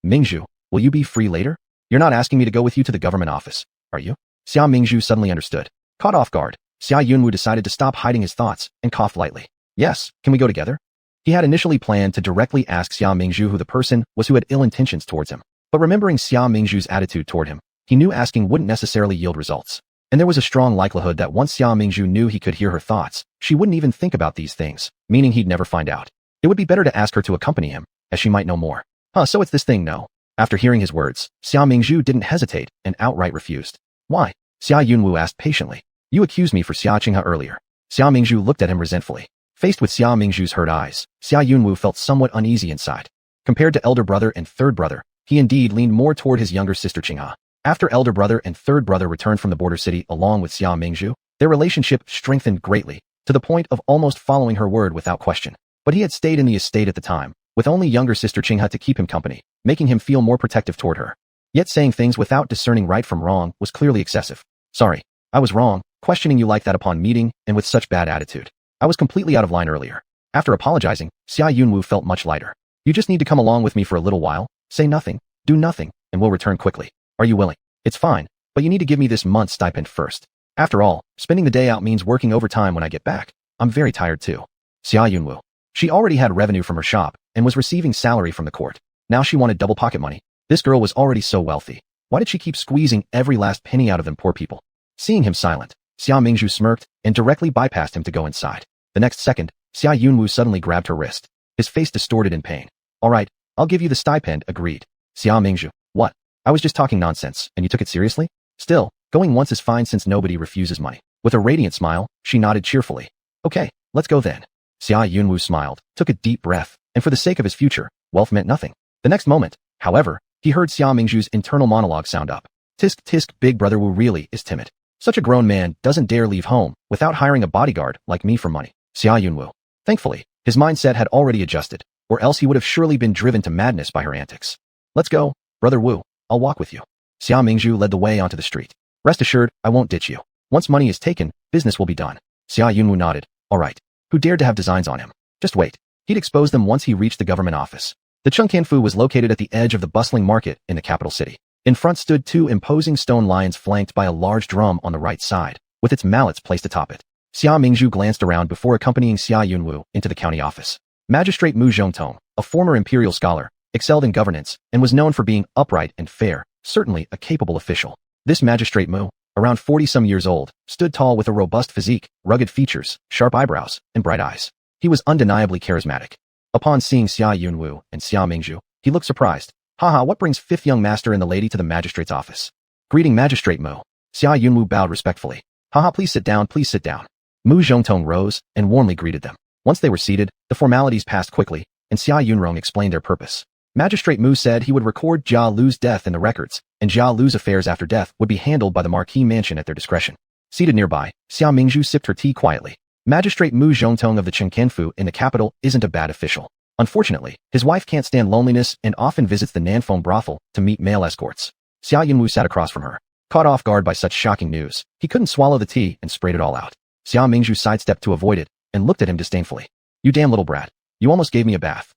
Mingzhu, will you be free later? You're not asking me to go with you to the government office, are you? Xia Mingzhu suddenly understood. Caught off guard, Xia Yunwu decided to stop hiding his thoughts and coughed lightly. Yes, can we go together? He had initially planned to directly ask Xia Mingzhu who the person was who had ill intentions towards him. But remembering Xia Mingzhu's attitude toward him, he knew asking wouldn't necessarily yield results. And there was a strong likelihood that once Xia Mingzhu knew he could hear her thoughts, she wouldn't even think about these things, meaning he'd never find out. It would be better to ask her to accompany him, as she might know more. So it's this thing, no? After hearing his words, Xia Mingzhu didn't hesitate and outright refused. Why? Xia Yunwu asked patiently. You accused me for Xia Qinghe earlier. Xia Mingzhu looked at him resentfully. Faced with Xia Mingzhu's hurt eyes, Xia Yunwu felt somewhat uneasy inside. Compared to elder brother and third brother, he indeed leaned more toward his younger sister Qinghe. After elder brother and third brother returned from the border city along with Xia Mingzhu, their relationship strengthened greatly, to the point of almost following her word without question. But he had stayed in the estate at the time, with only younger sister Qinghe to keep him company, making him feel more protective toward her. Yet saying things without discerning right from wrong was clearly excessive. Sorry, I was wrong, questioning you like that upon meeting and with such bad attitude. I was completely out of line earlier. After apologizing, Xia Yunwu felt much lighter. You just need to come along with me for a little while, say nothing, do nothing, and we'll return quickly. Are you willing? It's fine, but you need to give me this month's stipend first. After all, spending the day out means working overtime when I get back. I'm very tired too. Xia Yunwu. She already had revenue from her shop and was receiving salary from the court. Now she wanted double pocket money. This girl was already so wealthy. Why did she keep squeezing every last penny out of them poor people? Seeing him silent, Xia Mingzhu smirked and directly bypassed him to go inside. The next second, Xia Yunwu suddenly grabbed her wrist. His face distorted in pain. All right, I'll give you the stipend, agreed. Xia Mingzhu. What? I was just talking nonsense, and you took it seriously? Still, going once is fine since nobody refuses money. With a radiant smile, she nodded cheerfully. Okay, let's go then. Xia Yunwu smiled, took a deep breath, and for the sake of his future, wealth meant nothing. The next moment, however, he heard Xia Mingzhu's internal monologue sound up. Tisk tisk, big brother Wu really is timid. Such a grown man doesn't dare leave home without hiring a bodyguard like me for money. Xia Yunwu. Thankfully, his mindset had already adjusted, or else he would have surely been driven to madness by her antics. Let's go, brother Wu, I'll walk with you. Xia Mingzhu led the way onto the street. Rest assured, I won't ditch you. Once money is taken, business will be done. Xia Yunwu nodded. All right. Who dared to have designs on him? Just wait. He'd expose them once he reached the government office. The Chungkanfu was located at the edge of the bustling market in the capital city. In front stood two imposing stone lions flanked by a large drum on the right side, with its mallets placed atop it. Xia Mingzhu glanced around before accompanying Xia Yunwu into the county office. Magistrate Mu Zhongtong, a former imperial scholar, excelled in governance and was known for being upright and fair, certainly a capable official. This magistrate Mu, around 40-some years old, stood tall with a robust physique, rugged features, sharp eyebrows, and bright eyes. He was undeniably charismatic. Upon seeing Xia Yunwu and Xia Mingzhu, he looked surprised. Haha, what brings fifth young master and the lady to the magistrate's office? Greeting Magistrate Mu. Xia Yunwu bowed respectfully. Haha, please sit down, please sit down. Mu Zhongtong rose and warmly greeted them. Once they were seated, the formalities passed quickly, and Xia Yunrong explained their purpose. Magistrate Mu said he would record Jia Lu's death in the records, and Jia Lu's affairs after death would be handled by the Marquis Mansion at their discretion. Seated nearby, Xia Mingzhu sipped her tea quietly. Magistrate Mu Zhongtong of the Chengkenfu in the capital isn't a bad official. Unfortunately, his wife can't stand loneliness and often visits the Nanfeng brothel to meet male escorts. Xia Yunwu sat across from her. Caught off guard by such shocking news, he couldn't swallow the tea and sprayed it all out. Xia Mingzhu sidestepped to avoid it and looked at him disdainfully. You damn little brat. You almost gave me a bath.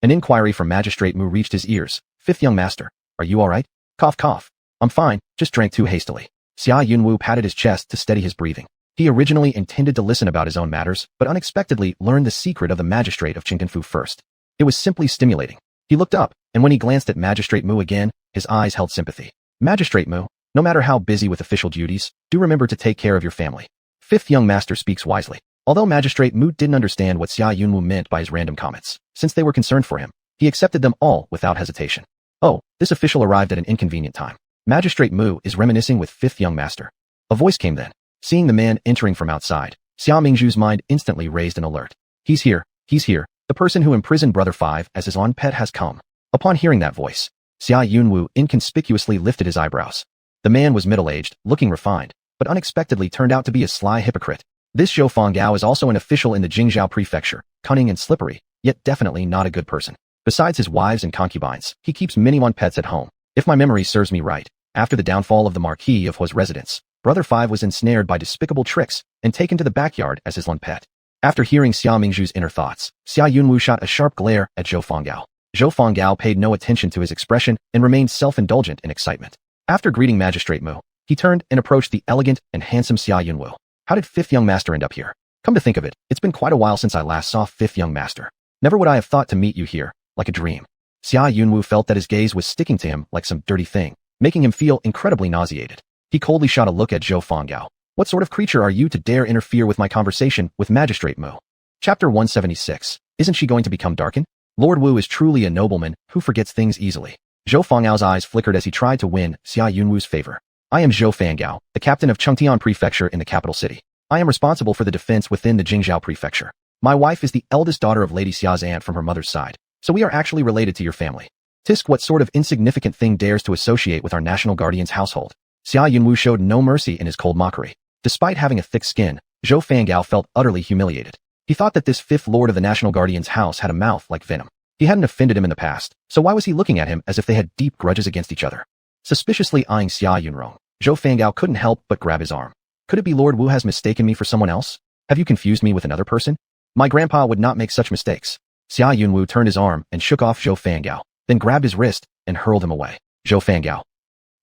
An inquiry from Magistrate Mu reached his ears. Fifth young master, are you all right? Cough cough. I'm fine, just drank too hastily. Xia Yunwu patted his chest to steady his breathing. He originally intended to listen about his own matters, but unexpectedly learned the secret of the magistrate of Chengkenfu first. It was simply stimulating. He looked up, and when he glanced at Magistrate Mu again, his eyes held sympathy. Magistrate Mu, no matter how busy with official duties, do remember to take care of your family. Fifth young master speaks wisely. Although Magistrate Mu didn't understand what Xia Yunwu meant by his random comments, since they were concerned for him, he accepted them all without hesitation. Oh, this official arrived at an inconvenient time. Magistrate Mu is reminiscing with fifth young master. A voice came then. Seeing the man entering from outside, Xia Mingzhu's mind instantly raised an alert. He's here, the person who imprisoned Brother Five as his own pet has come. Upon hearing that voice, Xia Yunwu inconspicuously lifted his eyebrows. The man was middle-aged, looking refined, but unexpectedly turned out to be a sly hypocrite. This Zhou Fenggao is also an official in the Jingzhou prefecture, cunning and slippery, yet definitely not a good person. Besides his wives and concubines, he keeps mini-one pets at home. If my memory serves me right, after the downfall of the Marquis of Hua's residence, Brother Five was ensnared by despicable tricks and taken to the backyard as his lone pet. After hearing Xia Mingzhu's inner thoughts, Xia Yunwu shot a sharp glare at Zhou Fenggao. Zhou Fenggao paid no attention to his expression and remained self-indulgent in excitement. After greeting Magistrate Mu, he turned and approached the elegant and handsome Xia Yunwu. How did fifth young master end up here? Come to think of it, it's been quite a while since I last saw fifth young master. Never would I have thought to meet you here, like a dream. Xia Yunwu felt that his gaze was sticking to him like some dirty thing, making him feel incredibly nauseated. He coldly shot a look at Zhou Fenggao. What sort of creature are you to dare interfere with my conversation with Magistrate Mu? Chapter 176. Isn't she going to become darkened? Lord Wu is truly a nobleman who forgets things easily. Zhou Fenggao's eyes flickered as he tried to win Xia Yunwu's favor. I am Zhou Fenggao, the captain of Chengtian Prefecture in the capital city. I am responsible for the defense within the Jingzhou Prefecture. My wife is the eldest daughter of Lady Xia's aunt from her mother's side, so we are actually related to your family. Tisk, what sort of insignificant thing dares to associate with our national guardian's household? Xia Yunwu showed no mercy in his cold mockery. Despite having a thick skin, Zhou Fenggao felt utterly humiliated. He thought that this fifth lord of the national guardian's house had a mouth like venom. He hadn't offended him in the past, so why was he looking at him as if they had deep grudges against each other? Suspiciously eyeing Xia Yunrong, Zhou Fangao couldn't help but grab his arm. Could it be Lord Wu has mistaken me for someone else? Have you confused me with another person? My grandpa would not make such mistakes. Xia Yunwu turned his arm and shook off Zhou Fangao, then grabbed his wrist and hurled him away. Zhou Fangao.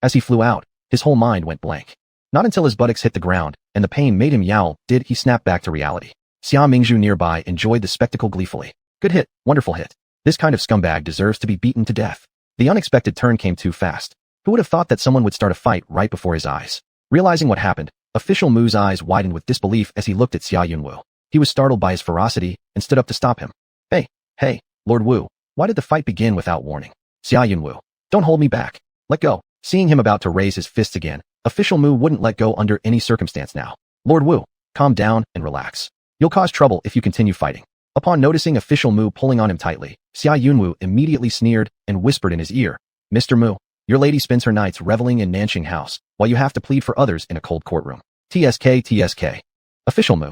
As he flew out, his whole mind went blank. Not until his buttocks hit the ground and the pain made him yowl did he snap back to reality. Xia Mingzhu nearby enjoyed the spectacle gleefully. Good hit, wonderful hit. This kind of scumbag deserves to be beaten to death. The unexpected turn came too fast. Who would have thought that someone would start a fight right before his eyes? Realizing what happened, Official Mu's eyes widened with disbelief as he looked at Xia Yunwu. He was startled by his ferocity and stood up to stop him. Hey, Lord Wu, why did the fight begin without warning? Xia Yunwu, don't hold me back. Let go. Seeing him about to raise his fists again, Official Mu wouldn't let go under any circumstance now. Lord Wu, calm down and relax. You'll cause trouble if you continue fighting. Upon noticing Official Mu pulling on him tightly, Xia Yunwu immediately sneered and whispered in his ear, Mr. Mu, your lady spends her nights reveling in Nanqing House, while you have to plead for others in a cold courtroom. TSK. Official Mu.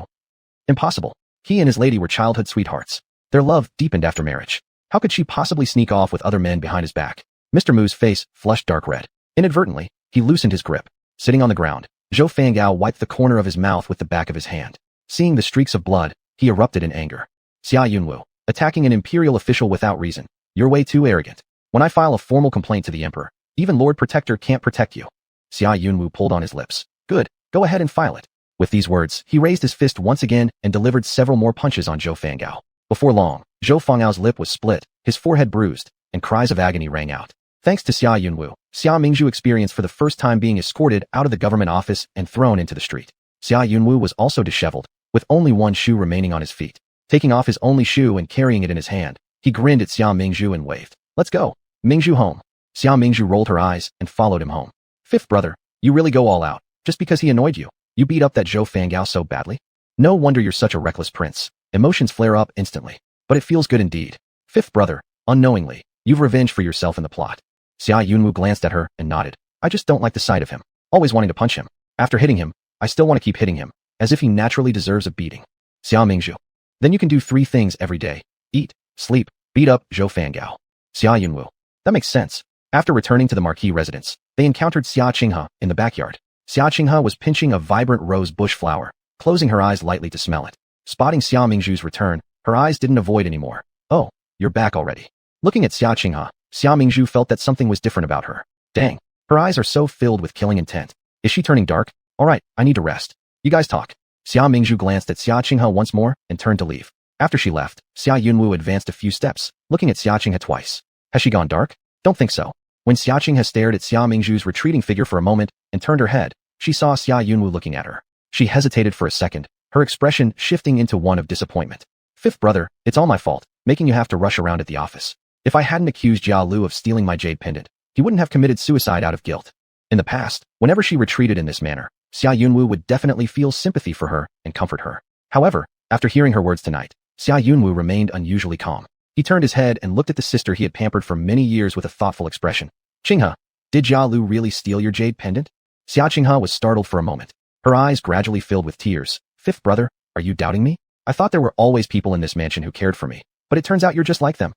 Impossible. He and his lady were childhood sweethearts. Their love deepened after marriage. How could she possibly sneak off with other men behind his back? Mr. Mu's face flushed dark red. Inadvertently, he loosened his grip. Sitting on the ground, Zhou Fangao wiped the corner of his mouth with the back of his hand. Seeing the streaks of blood, he erupted in anger. Xia Yunwu, attacking an imperial official without reason. You're way too arrogant. When I file a formal complaint to the emperor, even Lord Protector can't protect you. Xia Yunwu pulled on his lips. Good, go ahead and file it. With these words, he raised his fist once again and delivered several more punches on Zhou Fangao. Before long, Zhou Fangao's lip was split, his forehead bruised, and cries of agony rang out. Thanks to Xia Yunwu, Xia Mingzhu experienced for the first time being escorted out of the government office and thrown into the street. Xia Yunwu was also disheveled, with only one shoe remaining on his feet. Taking off his only shoe and carrying it in his hand, he grinned at Xia Mingzhu and waved. Let's go. Mingzhu home. Xia Mingzhu rolled her eyes and followed him home. Fifth brother, you really go all out, just because he annoyed you. You beat up that Zhou Fangao so badly? No wonder you're such a reckless prince. Emotions flare up instantly. But it feels good indeed. Fifth brother, unknowingly, you've revenge for yourself in the plot. Xia Yunwu glanced at her and nodded. I just don't like the sight of him. Always wanting to punch him. After hitting him, I still want to keep hitting him, as if he naturally deserves a beating. Xia Mingzhu. Then you can do 3 things every day. Eat, sleep, beat up Zhou Fangao. Xia Yunwu. That makes sense. After returning to the marquis residence, they encountered Xia Qinghe in the backyard. Xia Qinghe was pinching a vibrant rose bush flower, closing her eyes lightly to smell it. Spotting Xia Mingzhu's return, her eyes didn't avoid anymore. Oh, you're back already. Looking at Xia Qinghe, Xia Mingzhu felt that something was different about her. Dang, her eyes are so filled with killing intent. Is she turning dark? Alright, I need to rest. You guys talk. Xia Mingzhu glanced at Xia Qinghe once more and turned to leave. After she left, Xia Yunwu advanced a few steps, looking at Xia Qinghe twice. Has she gone dark? Don't think so. When Xia Qinghe stared at Xia Mingzhu's retreating figure for a moment and turned her head, she saw Xia Yunwu looking at her. She hesitated for a second, her expression shifting into one of disappointment. Fifth brother, it's all my fault, making you have to rush around at the office. If I hadn't accused Jia Lu of stealing my jade pendant, he wouldn't have committed suicide out of guilt. In the past, whenever she retreated in this manner, Xia Yunwu would definitely feel sympathy for her and comfort her. However, after hearing her words tonight, Xia Yunwu remained unusually calm. He turned his head and looked at the sister he had pampered for many years with a thoughtful expression. Qinghe, did Jia Lu really steal your jade pendant? Xia Qinghe was startled for a moment. Her eyes gradually filled with tears. Fifth brother, are you doubting me? I thought there were always people in this mansion who cared for me, but it turns out you're just like them.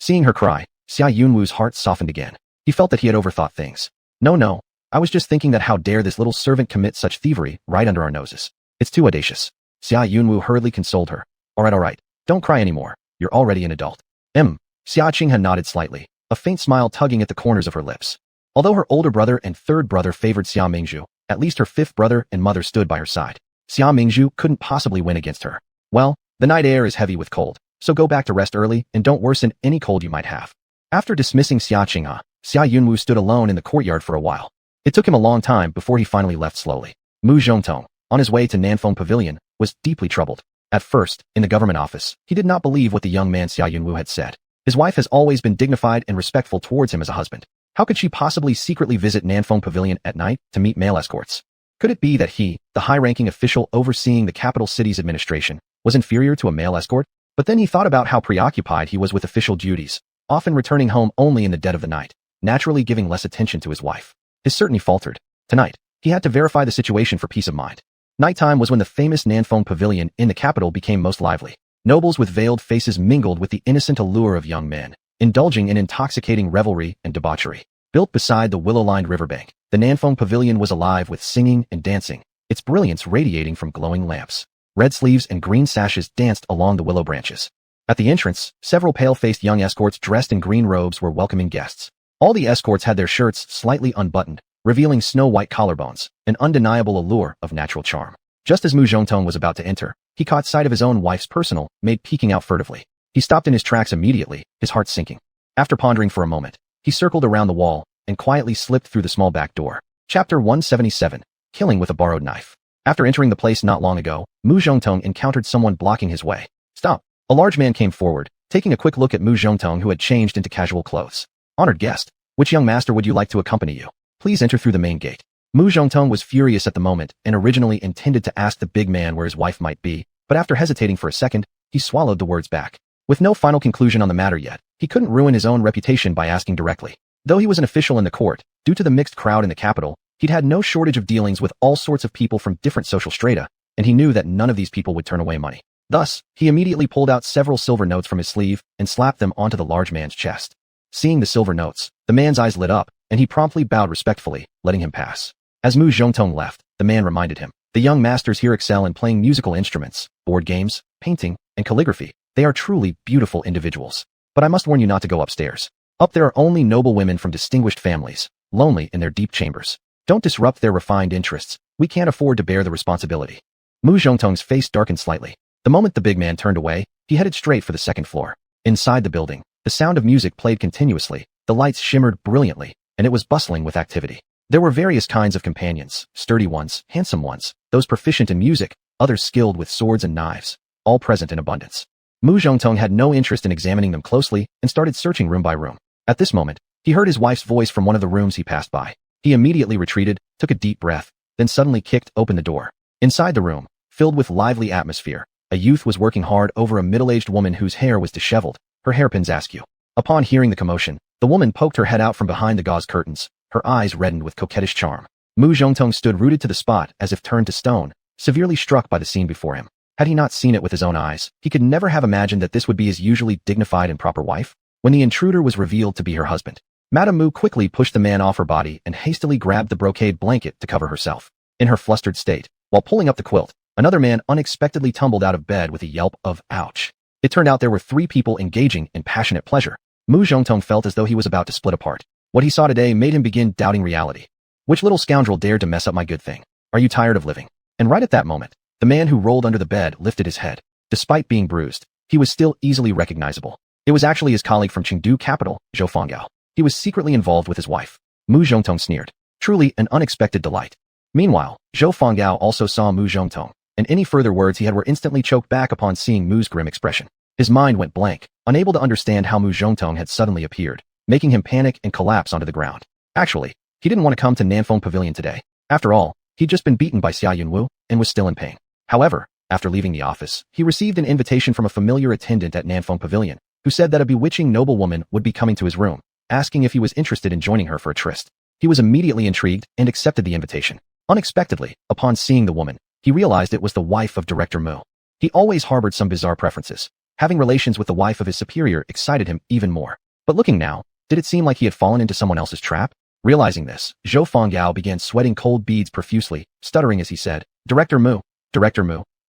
Seeing her cry, Xia Yunwu's heart softened again. He felt that he had overthought things. No, I was just thinking that how dare this little servant commit such thievery right under our noses. It's too audacious. Xia Yunwu hurriedly consoled her. Alright, don't cry anymore. You're already an adult. Xia Qinghe nodded slightly, a faint smile tugging at the corners of her lips. Although her older brother and third brother favored Xia Mingzhu, at least her fifth brother and mother stood by her side. Xia Mingzhu couldn't possibly win against her. Well, the night air is heavy with cold, so go back to rest early and don't worsen any cold you might have. After dismissing Xia Qinghe, Xia Yunwu stood alone in the courtyard for a while. It took him a long time before he finally left slowly. Mu Zhongtong, on his way to Nanfeng Pavilion, was deeply troubled. At first, in the government office, he did not believe what the young man Xia Yunwu had said. His wife has always been dignified and respectful towards him as a husband. How could she possibly secretly visit Nanfeng Pavilion at night to meet male escorts? Could it be that he, the high-ranking official overseeing the capital city's administration, was inferior to a male escort? But then he thought about how preoccupied he was with official duties, often returning home only in the dead of the night, naturally giving less attention to his wife. His certainty faltered. Tonight, he had to verify the situation for peace of mind. Nighttime was when the famous Nanfeng Pavilion in the capital became most lively. Nobles with veiled faces mingled with the innocent allure of young men, indulging in intoxicating revelry and debauchery. Built beside the willow-lined riverbank, the Nanfeng Pavilion was alive with singing and dancing, its brilliance radiating from glowing lamps. Red sleeves and green sashes danced along the willow branches. At the entrance, several pale-faced young escorts dressed in green robes were welcoming guests. All the escorts had their shirts slightly unbuttoned, revealing snow-white collarbones, an undeniable allure of natural charm. Just as Mu Zhongtong was about to enter, he caught sight of his own wife's personal maid peeking out furtively. He stopped in his tracks immediately, his heart sinking. After pondering for a moment, he circled around the wall and quietly slipped through the small back door. Chapter 177, Killing with a Borrowed Knife. After entering the place not long ago, Mu Zhongtong encountered someone blocking his way. Stop! A large man came forward, taking a quick look at Mu Zhongtong, who had changed into casual clothes. Honored guest, which young master would you like to accompany you? Please enter through the main gate. Mu Zhongtong was furious at the moment and originally intended to ask the big man where his wife might be, but after hesitating for a second, he swallowed the words back. With no final conclusion on the matter yet, he couldn't ruin his own reputation by asking directly. Though he was an official in the court, due to the mixed crowd in the capital, he'd had no shortage of dealings with all sorts of people from different social strata, and he knew that none of these people would turn away money. Thus, he immediately pulled out several silver notes from his sleeve and slapped them onto the large man's chest. Seeing the silver notes, the man's eyes lit up, and he promptly bowed respectfully, letting him pass. As Mu Zhongtong left, the man reminded him, the young masters here excel in playing musical instruments, board games, painting, and calligraphy. They are truly beautiful individuals. But I must warn you not to go upstairs. Up there are only noble women from distinguished families, lonely in their deep chambers. Don't disrupt their refined interests. We can't afford to bear the responsibility. Mu Zhongtong's face darkened slightly. The moment the big man turned away, he headed straight for the second floor. Inside the building, the sound of music played continuously, the lights shimmered brilliantly, and it was bustling with activity. There were various kinds of companions, sturdy ones, handsome ones, those proficient in music, others skilled with swords and knives, all present in abundance. Mu Zhongtong had no interest in examining them closely and started searching room by room. At this moment, he heard his wife's voice from one of the rooms he passed by. He immediately retreated, took a deep breath, then suddenly kicked open the door. Inside the room, filled with lively atmosphere, a youth was working hard over a middle-aged woman whose hair was disheveled, her hairpins askew. Upon hearing the commotion, the woman poked her head out from behind the gauze curtains, her eyes reddened with coquettish charm. Mu Zhongtong stood rooted to the spot as if turned to stone, severely struck by the scene before him. Had he not seen it with his own eyes, he could never have imagined that this would be his usually dignified and proper wife. When the intruder was revealed to be her husband, Madame Mu quickly pushed the man off her body and hastily grabbed the brocade blanket to cover herself. In her flustered state, while pulling up the quilt, another man unexpectedly tumbled out of bed with a yelp of ouch. It turned out there were 3 people engaging in passionate pleasure. Mu Zhongtong felt as though he was about to split apart. What he saw today made him begin doubting reality. Which little scoundrel dared to mess up my good thing? Are you tired of living? And right at that moment, the man who rolled under the bed lifted his head. Despite being bruised, he was still easily recognizable. It was actually his colleague from Chengdu capital, Zhou Fangao. He was secretly involved with his wife. Mu Zhongtong sneered. Truly an unexpected delight. Meanwhile, Zhou Fangao also saw Mu Zhongtong, and any further words he had were instantly choked back upon seeing Mu's grim expression. His mind went blank, unable to understand how Mu Zhongtong had suddenly appeared, making him panic and collapse onto the ground. Actually, he didn't want to come to Nanfeng Pavilion today. After all, he'd just been beaten by Xia Yunwu and was still in pain. However, after leaving the office, he received an invitation from a familiar attendant at Nanfeng Pavilion, who said that a bewitching noblewoman would be coming to his room, asking if he was interested in joining her for a tryst. He was immediately intrigued and accepted the invitation. Unexpectedly, upon seeing the woman, he realized it was the wife of Director Mu. He always harbored some bizarre preferences. Having relations with the wife of his superior excited him even more. But looking now, did it seem like he had fallen into someone else's trap? Realizing this, Zhou Fangao began sweating cold beads profusely, stuttering as he said, Director Mu,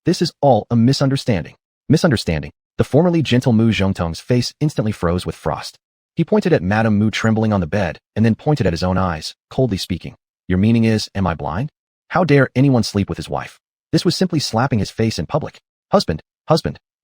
this is all a misunderstanding. Misunderstanding? The formerly gentle Mu Zhongtong's face instantly froze with frost. He pointed at Madame Mu trembling on the bed, and then pointed at his own eyes, coldly speaking. Your meaning is, am I blind? How dare anyone sleep with his wife? This was simply slapping his face in public. Husband,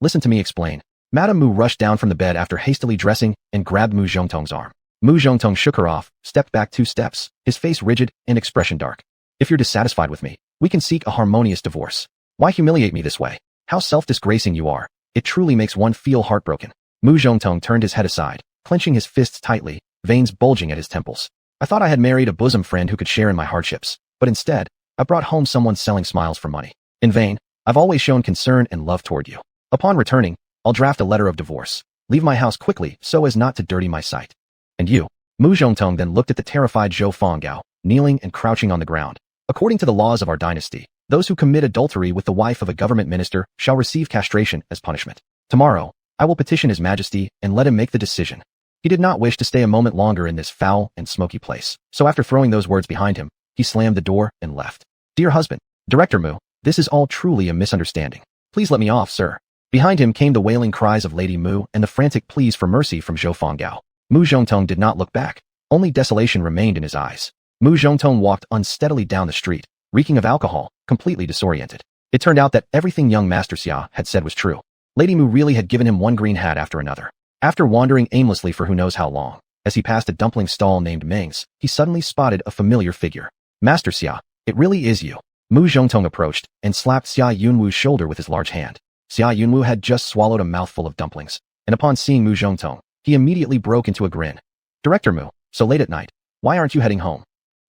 listen to me explain. Madame Mu rushed down from the bed after hastily dressing and grabbed Mu Zhongtong's arm. Mu Zhongtong shook her off, stepped back 2 steps, his face rigid and expression dark. If you're dissatisfied with me, we can seek a harmonious divorce. Why humiliate me this way? How self-disgracing you are. It truly makes one feel heartbroken. Mu Zhongtong turned his head aside, clenching his fists tightly, veins bulging at his temples. I thought I had married a bosom friend who could share in my hardships, but instead, I brought home someone selling smiles for money. In vain, I've always shown concern and love toward you. Upon returning, I'll draft a letter of divorce. Leave my house quickly so as not to dirty my sight. And you? Mu Zhongtong then looked at the terrified Zhou Fangao, kneeling and crouching on the ground. According to the laws of our dynasty, those who commit adultery with the wife of a government minister shall receive castration as punishment. Tomorrow, I will petition His Majesty and let him make the decision. He did not wish to stay a moment longer in this foul and smoky place. So after throwing those words behind him, he slammed the door and left. Dear husband, Director Mu, this is all truly a misunderstanding. Please let me off, sir. Behind him came the wailing cries of Lady Mu and the frantic pleas for mercy from Zhou Fenggao. Mu Zhongtong did not look back. Only desolation remained in his eyes. Mu Zhongtong walked unsteadily down the street, reeking of alcohol, completely disoriented. It turned out that everything young Master Xia had said was true. Lady Mu really had given him one green hat after another. After wandering aimlessly for who knows how long, as he passed a dumpling stall named Ming's, he suddenly spotted a familiar figure. Master Xia, it really is you. Mu Zhongtong approached and slapped Xia Yunwu's shoulder with his large hand. Xia Yunwu had just swallowed a mouthful of dumplings, and upon seeing Mu Zhongtong, he immediately broke into a grin. Director Mu, so late at night, why aren't you heading home?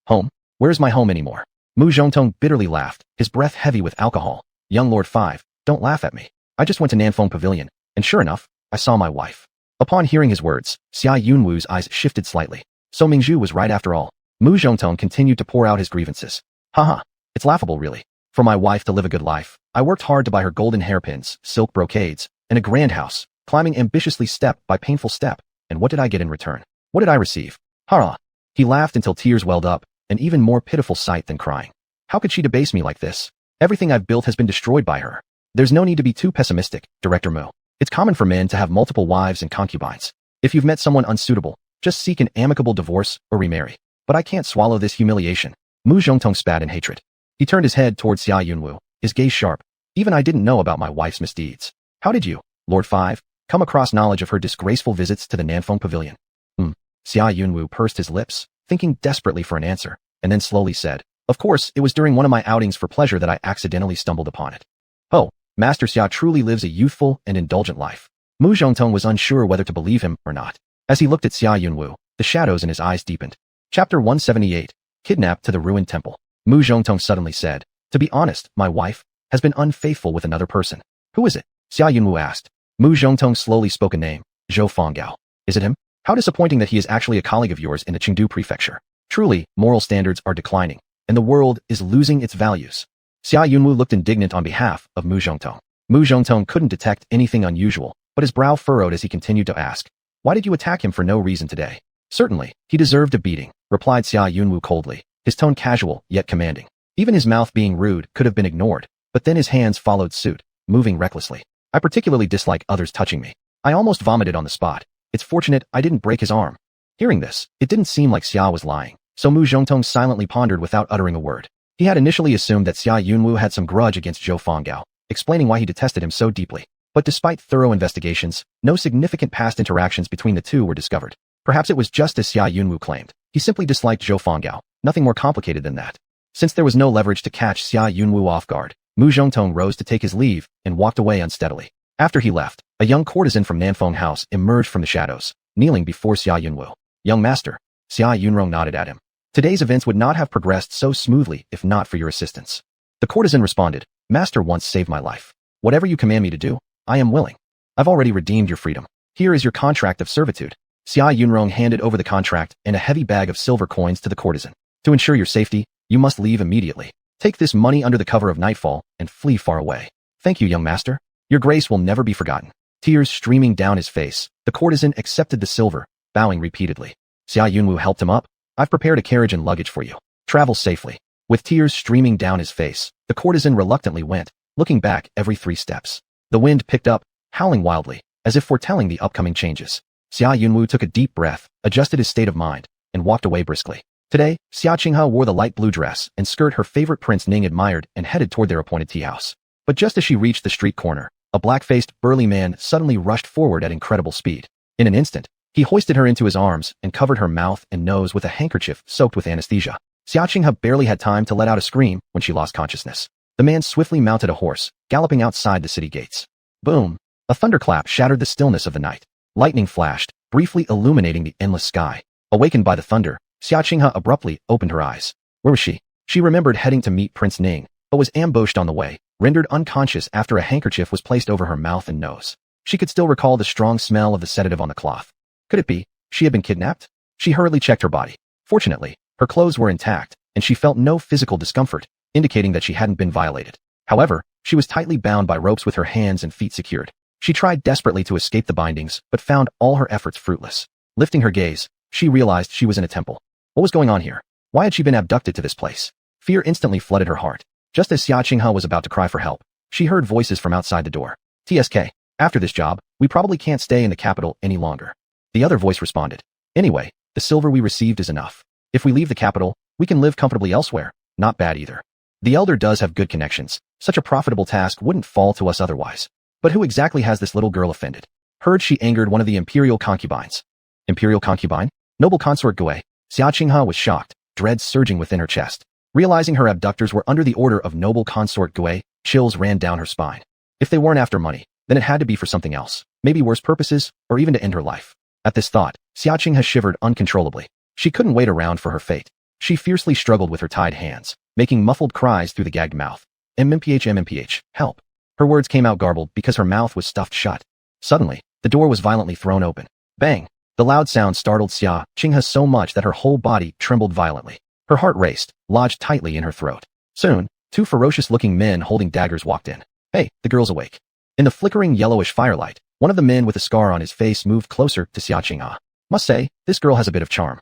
Home? Where's my home anymore? Mu Zhongtong bitterly laughed, his breath heavy with alcohol. Young Lord 5, don't laugh at me. I just went to Nanfeng Pavilion, and sure enough, I saw my wife. Upon hearing his words, Xia Yunwu's eyes shifted slightly. So Mingzhu was right after all. Mu Zhongtong continued to pour out his grievances. Haha, it's laughable really. For my wife to live a good life, I worked hard to buy her golden hairpins, silk brocades, and a grand house, climbing ambitiously step by painful step. And what did I get in return? What did I receive? Ha! He laughed until tears welled up, an even more pitiful sight than crying. How could she debase me like this? Everything I've built has been destroyed by her. There's no need to be too pessimistic, Director Mu. It's common for men to have multiple wives and concubines. If you've met someone unsuitable, just seek an amicable divorce or remarry. But I can't swallow this humiliation. Mu Zhongtong spat in hatred. He turned his head towards Xia Yunwu, his gaze sharp. Even I didn't know about my wife's misdeeds. How did you, Lord 5, come across knowledge of her disgraceful visits to the Nanfeng Pavilion? Xia Yunwu pursed his lips, thinking desperately for an answer, and then slowly said, Of course, it was during one of my outings for pleasure that I accidentally stumbled upon it. Oh, Master Xia truly lives a youthful and indulgent life. Mu Zhongtong was unsure whether to believe him or not. As he looked at Xia Yunwu, the shadows in his eyes deepened. Chapter 178, Kidnapped to the Ruined Temple. Mu Zhongtong suddenly said, To be honest, my wife has been unfaithful with another person. Who is it? Xia Yunwu asked. Mu Zhongtong slowly spoke a name, Zhou Fenggao. Is it him? How disappointing that he is actually a colleague of yours in the Chengdu prefecture. Truly, moral standards are declining, and the world is losing its values. Xia Yunwu looked indignant on behalf of Mu Zhongtong. Mu Zhongtong couldn't detect anything unusual, but his brow furrowed as he continued to ask, Why did you attack him for no reason today? Certainly, he deserved a beating, replied Xia Yunwu coldly, his tone casual yet commanding. Even his mouth being rude could have been ignored, but then his hands followed suit, moving recklessly. I particularly dislike others touching me. I almost vomited on the spot. It's fortunate I didn't break his arm. Hearing this, it didn't seem like Xia was lying, so Mu Zhongtong silently pondered without uttering a word. He had initially assumed that Xia Yunwu had some grudge against Zhou Fenggao, explaining why he detested him so deeply. But despite thorough investigations, no significant past interactions between the two were discovered. Perhaps it was just as Xia Yunwu claimed. He simply disliked Zhou Fenggao, nothing more complicated than that. Since there was no leverage to catch Xia Yunwu off guard, Mu Zhongtong rose to take his leave and walked away unsteadily. After he left, a young courtesan from Nanfeng House emerged from the shadows, kneeling before Xia Yunwu. Young master, Xia Yunrong nodded at him. Today's events would not have progressed so smoothly if not for your assistance. The courtesan responded, Master once saved my life. Whatever you command me to do, I am willing. I've already redeemed your freedom. Here is your contract of servitude. Xia Yunrong handed over the contract and a heavy bag of silver coins to the courtesan. To ensure your safety, you must leave immediately. Take this money under the cover of nightfall and flee far away. Thank you, young master. Your grace will never be forgotten. Tears streaming down his face, the courtesan accepted the silver, bowing repeatedly. Xia Yunwu helped him up. I've prepared a carriage and luggage for you. Travel safely. With tears streaming down his face, the courtesan reluctantly went, looking back every 3 steps. The wind picked up, howling wildly, as if foretelling the upcoming changes. Xia Yunwu took a deep breath, adjusted his state of mind, and walked away briskly. Today, Xia Qinghe wore the light blue dress and skirt her favorite Prince Ning admired and headed toward their appointed tea house. But just as she reached the street corner, a black-faced, burly man suddenly rushed forward at incredible speed. In an instant, he hoisted her into his arms and covered her mouth and nose with a handkerchief soaked with anesthesia. Xia Qinghe barely had time to let out a scream when she lost consciousness. The man swiftly mounted a horse, galloping outside the city gates. Boom! A thunderclap shattered the stillness of the night. Lightning flashed, briefly illuminating the endless sky. Awakened by the thunder, Xia Qinghe abruptly opened her eyes. Where was she? She remembered heading to meet Prince Ning, but was ambushed on the way, rendered unconscious after a handkerchief was placed over her mouth and nose. She could still recall the strong smell of the sedative on the cloth. Could it be she had been kidnapped? She hurriedly checked her body. Fortunately, her clothes were intact, and she felt no physical discomfort, indicating that she hadn't been violated. However, she was tightly bound by ropes with her hands and feet secured. She tried desperately to escape the bindings, but found all her efforts fruitless. Lifting her gaze, she realized she was in a temple. What was going on here? Why had she been abducted to this place? Fear instantly flooded her heart. Just as Xia Qinghe was about to cry for help, she heard voices from outside the door. TSK, after this job, we probably can't stay in the capital any longer. The other voice responded. Anyway, the silver we received is enough. If we leave the capital, we can live comfortably elsewhere. Not bad either. The elder does have good connections. Such a profitable task wouldn't fall to us otherwise. But who exactly has this little girl offended? Heard she angered one of the imperial concubines. Imperial concubine? Noble consort Gui. Xia Qinghe was shocked, dread surging within her chest. Realizing her abductors were under the order of noble consort Gui, chills ran down her spine. If they weren't after money, then it had to be for something else, maybe worse purposes, or even to end her life. At this thought, Xia Qinghe shivered uncontrollably. She couldn't wait around for her fate. She fiercely struggled with her tied hands, making muffled cries through the gagged mouth. MMPH, help. Her words came out garbled because her mouth was stuffed shut. Suddenly, the door was violently thrown open. Bang! The loud sound startled Xia Qinghe so much that her whole body trembled violently. Her heart raced, lodged tightly in her throat. Soon, two ferocious-looking men holding daggers walked in. Hey, the girl's awake. In the flickering yellowish firelight, one of the men with a scar on his face moved closer to Xia Qinghe. Must say, this girl has a bit of charm.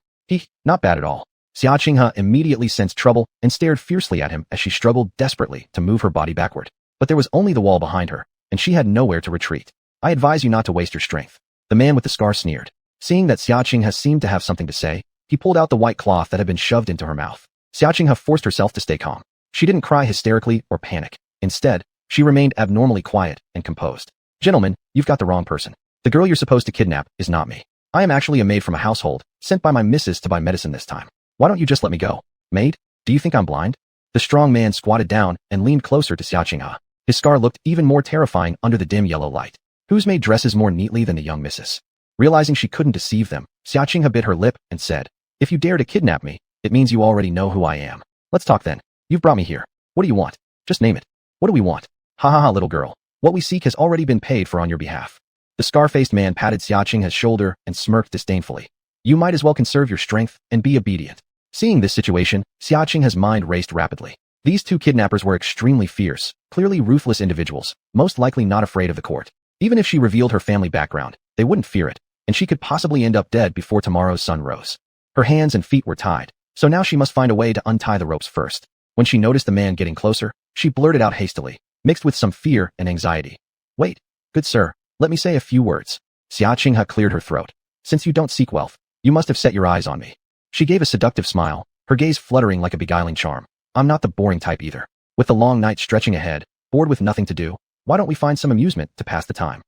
Not bad at all. Xia Qinghe immediately sensed trouble and stared fiercely at him as she struggled desperately to move her body backward. But there was only the wall behind her, and she had nowhere to retreat. I advise you not to waste your strength. The man with the scar sneered. Seeing that Xia Qinghe seemed to have something to say, he pulled out the white cloth that had been shoved into her mouth. Xia Qinghe forced herself to stay calm. She didn't cry hysterically or panic. Instead, she remained abnormally quiet and composed. Gentlemen, you've got the wrong person. The girl you're supposed to kidnap is not me. I am actually a maid from a household, sent by my missus to buy medicine this time. Why don't you just let me go? Maid? Do you think I'm blind? The strong man squatted down and leaned closer to Xia Qinghe. His scar looked even more terrifying under the dim yellow light. Whose maid dresses more neatly than the young missus? Realizing she couldn't deceive them, Xia Qinghe bit her lip and said, If you dare to kidnap me, it means you already know who I am. Let's talk then. You've brought me here. What do you want? Just name it. What do we want? Ha ha ha, little girl. What we seek has already been paid for on your behalf. The scar-faced man patted Xia Qinghe's shoulder and smirked disdainfully. You might as well conserve your strength and be obedient. Seeing this situation, Xia Qinghe's mind raced rapidly. These two kidnappers were extremely fierce, clearly ruthless individuals, most likely not afraid of the court. Even if she revealed her family background, they wouldn't fear it, and she could possibly end up dead before tomorrow's sun rose. Her hands and feet were tied, so now she must find a way to untie the ropes first. When she noticed the man getting closer, she blurted out hastily, mixed with some fear and anxiety. Wait, good sir, let me say a few words. Xia Qinghe cleared her throat. Since you don't seek wealth, you must have set your eyes on me. She gave a seductive smile, her gaze fluttering like a beguiling charm. I'm not the boring type either. With the long night stretching ahead, bored with nothing to do, why don't we find some amusement to pass the time?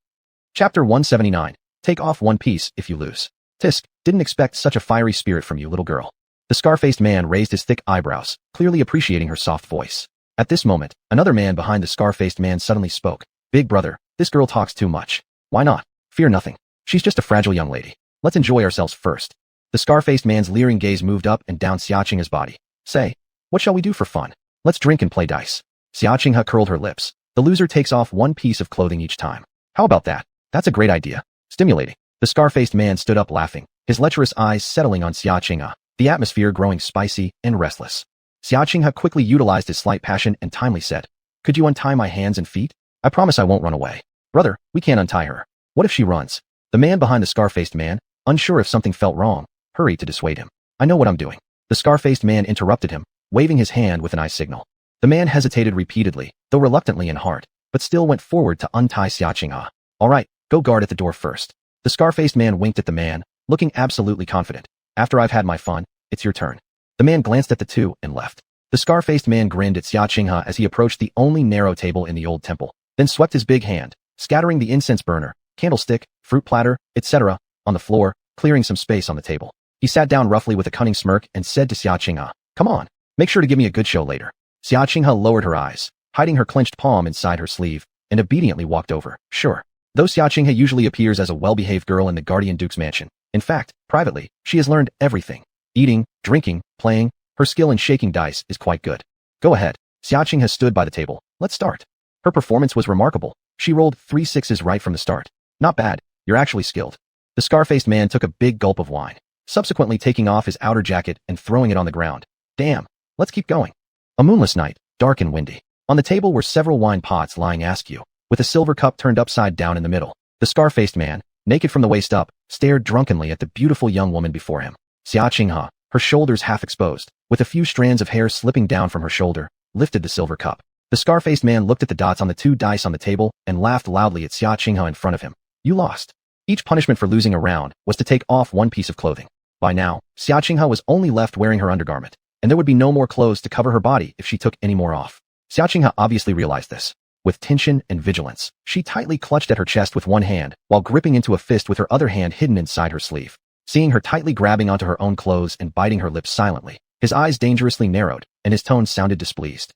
Chapter 179. Take off one piece if you lose. Tisk, didn't expect such a fiery spirit from you, little girl. The scar-faced man raised his thick eyebrows, clearly appreciating her soft voice. At this moment, another man behind the scar-faced man suddenly spoke. Big brother, this girl talks too much. Why not? Fear nothing. She's just a fragile young lady. Let's enjoy ourselves first. The scar-faced man's leering gaze moved up and down Xia Qinghe's body. Say, what shall we do for fun? Let's drink and play dice. Xia Qinghe curled her lips. The loser takes off one piece of clothing each time. How about that? That's a great idea. Stimulating. The scar-faced man stood up laughing, his lecherous eyes settling on Xia Qinghe, the atmosphere growing spicy and restless. Xia Qinghe quickly utilized his slight passion and timely said, Could you untie my hands and feet? I promise I won't run away. Brother, we can't untie her. What if she runs? The man behind the scar-faced man, unsure if something felt wrong, hurried to dissuade him. I know what I'm doing. The scar-faced man interrupted him, waving his hand with an eye signal. The man hesitated repeatedly, though reluctantly in heart, but still went forward to untie Xia Qinghe. All right, go guard at the door first. The scar-faced man winked at the man, looking absolutely confident. After I've had my fun, it's your turn. The man glanced at the two and left. The scar-faced man grinned at Xia Qinghe as he approached the only narrow table in the old temple, then swept his big hand, scattering the incense burner, candlestick, fruit platter, etc., on the floor, clearing some space on the table. He sat down roughly with a cunning smirk and said to Xia Qinghe, Come on, make sure to give me a good show later. Xia Qinghe lowered her eyes, hiding her clenched palm inside her sleeve, and obediently walked over. Sure. Though Xia Qinghe usually appears as a well-behaved girl in the Guardian Duke's mansion, in fact, privately, she has learned everything. Eating, drinking, playing, her skill in shaking dice is quite good. Go ahead. Xia Qinghe stood by the table. Let's start. Her performance was remarkable. She rolled 3 sixes right from the start. Not bad. You're actually skilled. The scar-faced man took a big gulp of wine, subsequently taking off his outer jacket and throwing it on the ground. Damn. Let's keep going. A moonless night, dark and windy. On the table were several wine pots lying askew, with a silver cup turned upside down in the middle. The scar-faced man, naked from the waist up, stared drunkenly at the beautiful young woman before him. Xia Qinghe, her shoulders half exposed, with a few strands of hair slipping down from her shoulder, lifted the silver cup. The scar-faced man looked at the dots on the 2 dice on the table and laughed loudly at Xia Qinghe in front of him. You lost. Each punishment for losing a round was to take off 1 piece of clothing. By now, Xia Qinghe was only left wearing her undergarment, and there would be no more clothes to cover her body if she took any more off. Xia Qinghe obviously realized this. With tension and vigilance, she tightly clutched at her chest with one hand, while gripping into a fist with her other hand hidden inside her sleeve. Seeing her tightly grabbing onto her own clothes and biting her lips silently, his eyes dangerously narrowed, and his tone sounded displeased.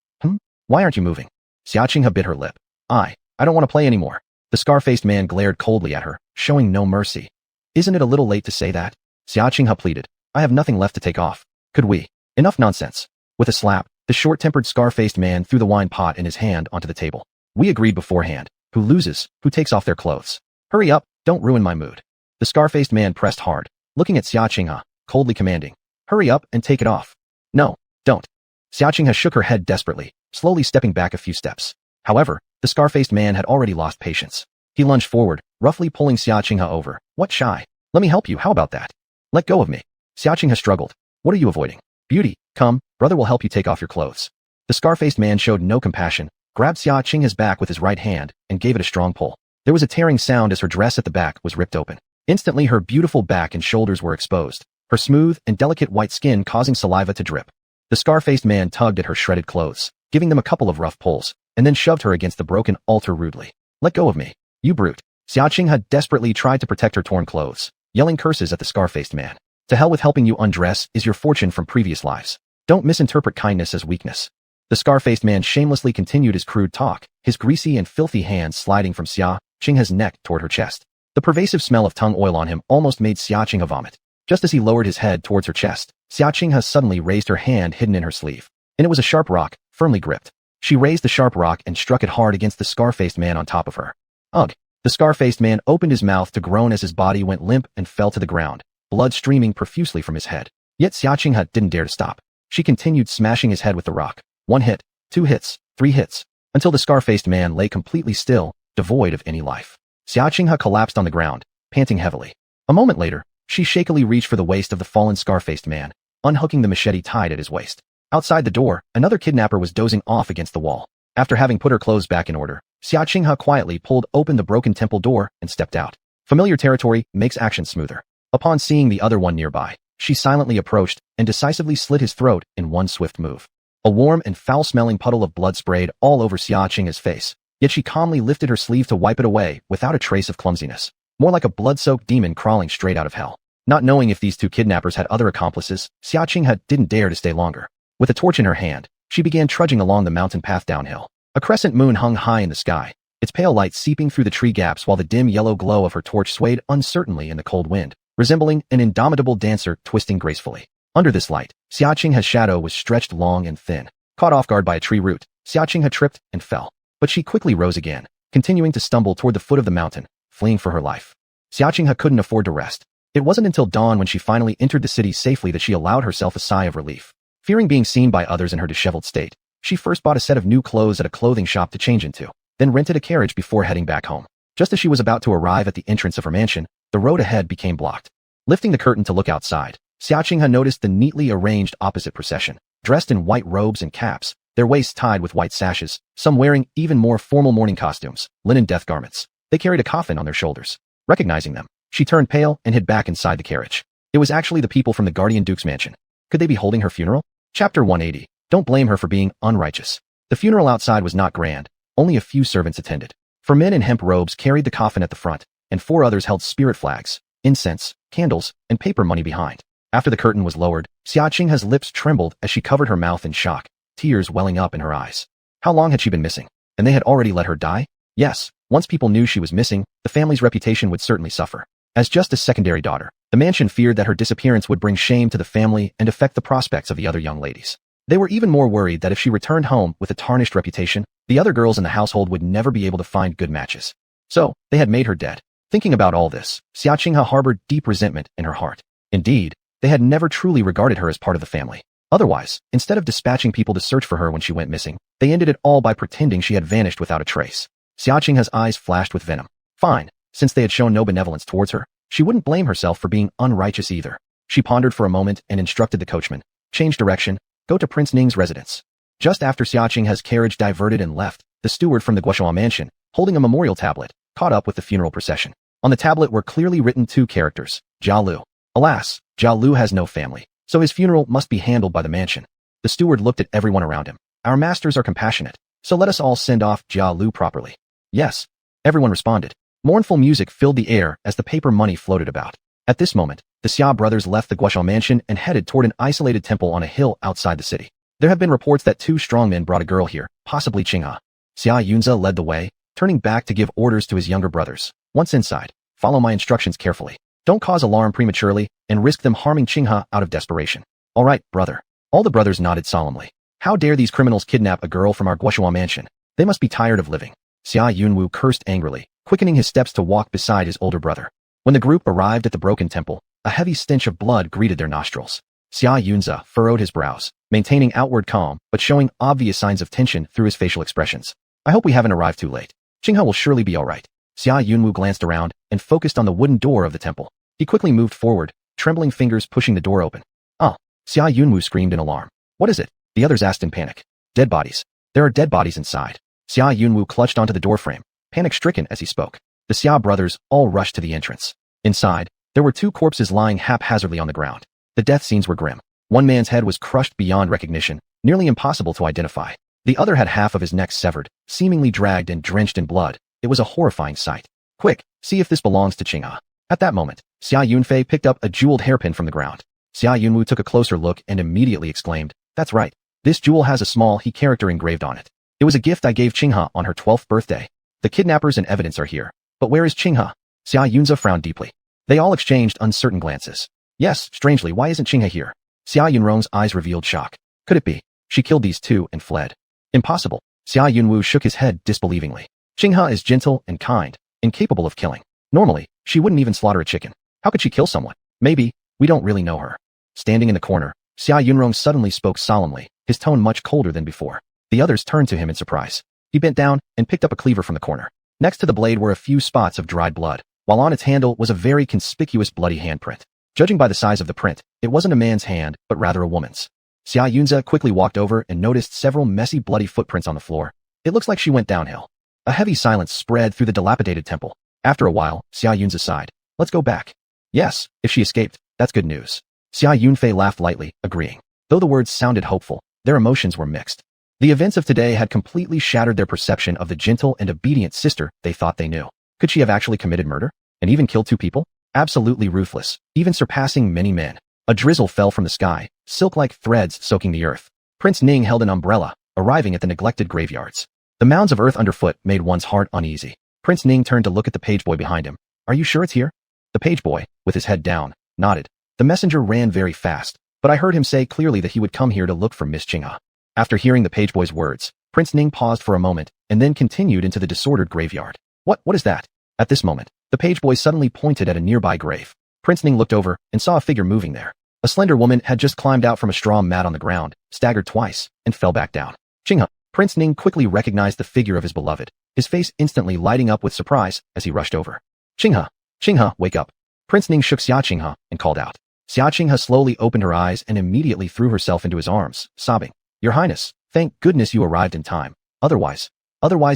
Why aren't you moving? Xia Qinghe bit her lip. I don't want to play anymore. The scar-faced man glared coldly at her, showing no mercy. Isn't it a little late to say that? Xia Qinghe pleaded. I have nothing left to take off. Could we? Enough nonsense. With a slap, the short-tempered scar-faced man threw the wine pot in his hand onto the table. We agreed beforehand. Who loses, who takes off their clothes. Hurry up, don't ruin my mood. The scar-faced man pressed hard, looking at Xia Qinghe, coldly commanding. Hurry up and take it off. No, don't. Xia Qinghe shook her head desperately, slowly stepping back a few steps. However, the scar-faced man had already lost patience. He lunged forward, roughly pulling Xia Qinghe over. What shy? Let me help you, how about that? Let go of me. Xia Qinghe struggled. What are you avoiding? Beauty, come, brother will help you take off your clothes. The scar-faced man showed no compassion, grabbed Xia Qinghe's back with his right hand, and gave it a strong pull. There was a tearing sound as her dress at the back was ripped open. Instantly her beautiful back and shoulders were exposed, her smooth and delicate white skin causing saliva to drip. The scar-faced man tugged at her shredded clothes, giving them a couple of rough pulls, and then shoved her against the broken altar rudely. Let go of me, you brute. Xia Qinghe desperately tried to protect her torn clothes, yelling curses at the scar-faced man. To hell with helping you undress is your fortune from previous lives. Don't misinterpret kindness as weakness. The scar-faced man shamelessly continued his crude talk, his greasy and filthy hands sliding from Xia Qinghe's neck toward her chest. The pervasive smell of tongue oil on him almost made Xia Qinghe vomit. Just as he lowered his head towards her chest, Xia Qinghe suddenly raised her hand hidden in her sleeve. And it was a sharp rock, firmly gripped. She raised the sharp rock and struck it hard against the scar-faced man on top of her. Ugh! The scar-faced man opened his mouth to groan as his body went limp and fell to the ground, blood streaming profusely from his head. Yet Xia Qinghe didn't dare to stop. She continued smashing his head with the rock. 1 hit, 2 hits, 3 hits, until the scar-faced man lay completely still, devoid of any life. Xia Qinghe collapsed on the ground, panting heavily. A moment later, she shakily reached for the waist of the fallen scar-faced man, unhooking the machete tied at his waist. Outside the door, another kidnapper was dozing off against the wall. After having put her clothes back in order, Xia Qinghe quietly pulled open the broken temple door and stepped out. Familiar territory makes action smoother. Upon seeing the other one nearby, she silently approached and decisively slit his throat in one swift move. A warm and foul-smelling puddle of blood sprayed all over Xia Qinghe's face, yet she calmly lifted her sleeve to wipe it away without a trace of clumsiness, more like a blood-soaked demon crawling straight out of hell. Not knowing if these 2 kidnappers had other accomplices, Xia Qinghe didn't dare to stay longer. With a torch in her hand, she began trudging along the mountain path downhill. A crescent moon hung high in the sky, its pale light seeping through the tree gaps while the dim yellow glow of her torch swayed uncertainly in the cold wind, resembling an indomitable dancer twisting gracefully. Under this light, Xia Qinghe's shadow was stretched long and thin. Caught off guard by a tree root, Xia Qinghe tripped and fell. But she quickly rose again, continuing to stumble toward the foot of the mountain, fleeing for her life. Xia Qinghe couldn't afford to rest. It wasn't until dawn when she finally entered the city safely that she allowed herself a sigh of relief. Fearing being seen by others in her disheveled state, she first bought a set of new clothes at a clothing shop to change into, then rented a carriage before heading back home. Just as she was about to arrive at the entrance of her mansion, the road ahead became blocked. Lifting the curtain to look outside, Xia Qinghe noticed the neatly arranged opposite procession, dressed in white robes and caps, their waists tied with white sashes, some wearing even more formal mourning costumes, linen death garments. They carried a coffin on their shoulders. Recognizing them, she turned pale and hid back inside the carriage. It was actually the people from the Guardian Duke's mansion. Could they be holding her funeral? Chapter 180. Don't blame her for being unrighteous. The funeral outside was not grand. Only a few servants attended. 4 men in hemp robes carried the coffin at the front, and 4 others held spirit flags, incense, candles, and paper money behind. After the curtain was lowered, Xia Qinghe's lips trembled as she covered her mouth in shock, tears welling up in her eyes. How long had she been missing? And they had already let her die? Yes, once people knew she was missing, the family's reputation would certainly suffer. As just a secondary daughter, the mansion feared that her disappearance would bring shame to the family and affect the prospects of the other young ladies. They were even more worried that if she returned home with a tarnished reputation, the other girls in the household would never be able to find good matches. So, they had made her dead. Thinking about all this, Xia Qinghe harbored deep resentment in her heart. Indeed, they had never truly regarded her as part of the family. Otherwise, instead of dispatching people to search for her when she went missing, they ended it all by pretending she had vanished without a trace. Xia Qinghe's eyes flashed with venom. Fine, since they had shown no benevolence towards her, She wouldn't blame herself for being unrighteous either. She pondered for a moment and instructed the coachman. Change direction. Go to Prince Ning's residence. Just after Xia Qinghe's carriage diverted and left, the steward from the Guoshua mansion, holding a memorial tablet, caught up with the funeral procession. On the tablet were clearly written two characters, Jia Lu. Alas, Jia Lu has no family, so his funeral must be handled by the mansion. The steward looked at everyone around him. Our masters are compassionate, so let us all send off Jia Lu properly. Yes. Everyone responded. Mournful music filled the air as the paper money floated about. At this moment, the Xia brothers left the Guoshua mansion and headed toward an isolated temple on a hill outside the city. There have been reports that two strongmen brought a girl here, possibly Qinghe. Xia Yunze led the way, turning back to give orders to his younger brothers. Once inside, follow my instructions carefully. Don't cause alarm prematurely and risk them harming Qinghe out of desperation. All right, brother. All the brothers nodded solemnly. How dare these criminals kidnap a girl from our Guoshua mansion? They must be tired of living. Xia Yunwu cursed angrily, quickening his steps to walk beside his older brother. When the group arrived at the broken temple, a heavy stench of blood greeted their nostrils. Xia Yunze furrowed his brows, maintaining outward calm but showing obvious signs of tension through his facial expressions. I hope we haven't arrived too late. Qinghe will surely be all right. Xia Yunwu glanced around and focused on the wooden door of the temple. He quickly moved forward, trembling fingers pushing the door open. Ah! Xia Yunwu screamed in alarm. What is it? The others asked in panic. Dead bodies. There are dead bodies inside. Xia Yunwu clutched onto the doorframe, panic-stricken as he spoke. The Xia brothers all rushed to the entrance. Inside, there were two corpses lying haphazardly on the ground. The death scenes were grim. One man's head was crushed beyond recognition, nearly impossible to identify. The other had half of his neck severed, seemingly dragged and drenched in blood. It was a horrifying sight. Quick, see if this belongs to Qinghe. At that moment, Xia Yunfei picked up a jeweled hairpin from the ground. Xia Yunwu took a closer look and immediately exclaimed, That's right. This jewel has a small he character engraved on it. It was a gift I gave Qinghe on her 12th birthday. The kidnappers and evidence are here. But where is Qinghe? Xia Yunze frowned deeply. They all exchanged uncertain glances. Yes, strangely, why isn't Qinghe here? Xia Yunrong's eyes revealed shock. Could it be? She killed these two and fled. Impossible. Xia Yunwu shook his head disbelievingly. Qinghe is gentle and kind, incapable of killing. Normally, she wouldn't even slaughter a chicken. How could she kill someone? Maybe, we don't really know her. Standing in the corner, Xia Yunrong suddenly spoke solemnly, his tone much colder than before. The others turned to him in surprise. He bent down and picked up a cleaver from the corner. Next to the blade were a few spots of dried blood, while on its handle was a very conspicuous bloody handprint. Judging by the size of the print, it wasn't a man's hand, but rather a woman's. Xia Yunze quickly walked over and noticed several messy bloody footprints on the floor. It looks like she went downhill. A heavy silence spread through the dilapidated temple. After a while, Xia Yunze sighed. Let's go back. Yes, if she escaped, that's good news. Xia Yunfei laughed lightly, agreeing. Though the words sounded hopeful, their emotions were mixed. The events of today had completely shattered their perception of the gentle and obedient sister they thought they knew. Could she have actually committed murder? And even killed two people? Absolutely ruthless, even surpassing many men. A drizzle fell from the sky, silk-like threads soaking the earth. Prince Ning held an umbrella, arriving at the neglected graveyards. The mounds of earth underfoot made one's heart uneasy. Prince Ning turned to look at the pageboy behind him. Are you sure it's here? The pageboy, with his head down, nodded. The messenger ran very fast, but I heard him say clearly that he would come here to look for Miss Qinghe. After hearing the pageboy's words, Prince Ning paused for a moment and then continued into the disordered graveyard. What is that? At this moment, the pageboy suddenly pointed at a nearby grave. Prince Ning looked over and saw a figure moving there. A slender woman had just climbed out from a straw mat on the ground, staggered twice, and fell back down. Qinghe. Prince Ning quickly recognized the figure of his beloved, his face instantly lighting up with surprise as he rushed over. Qinghe. Qinghe, wake up. Prince Ning shook Xia Qinghe and called out. Xia Qinghe slowly opened her eyes and immediately threw herself into his arms, sobbing. Your Highness, thank goodness you arrived in time. Otherwise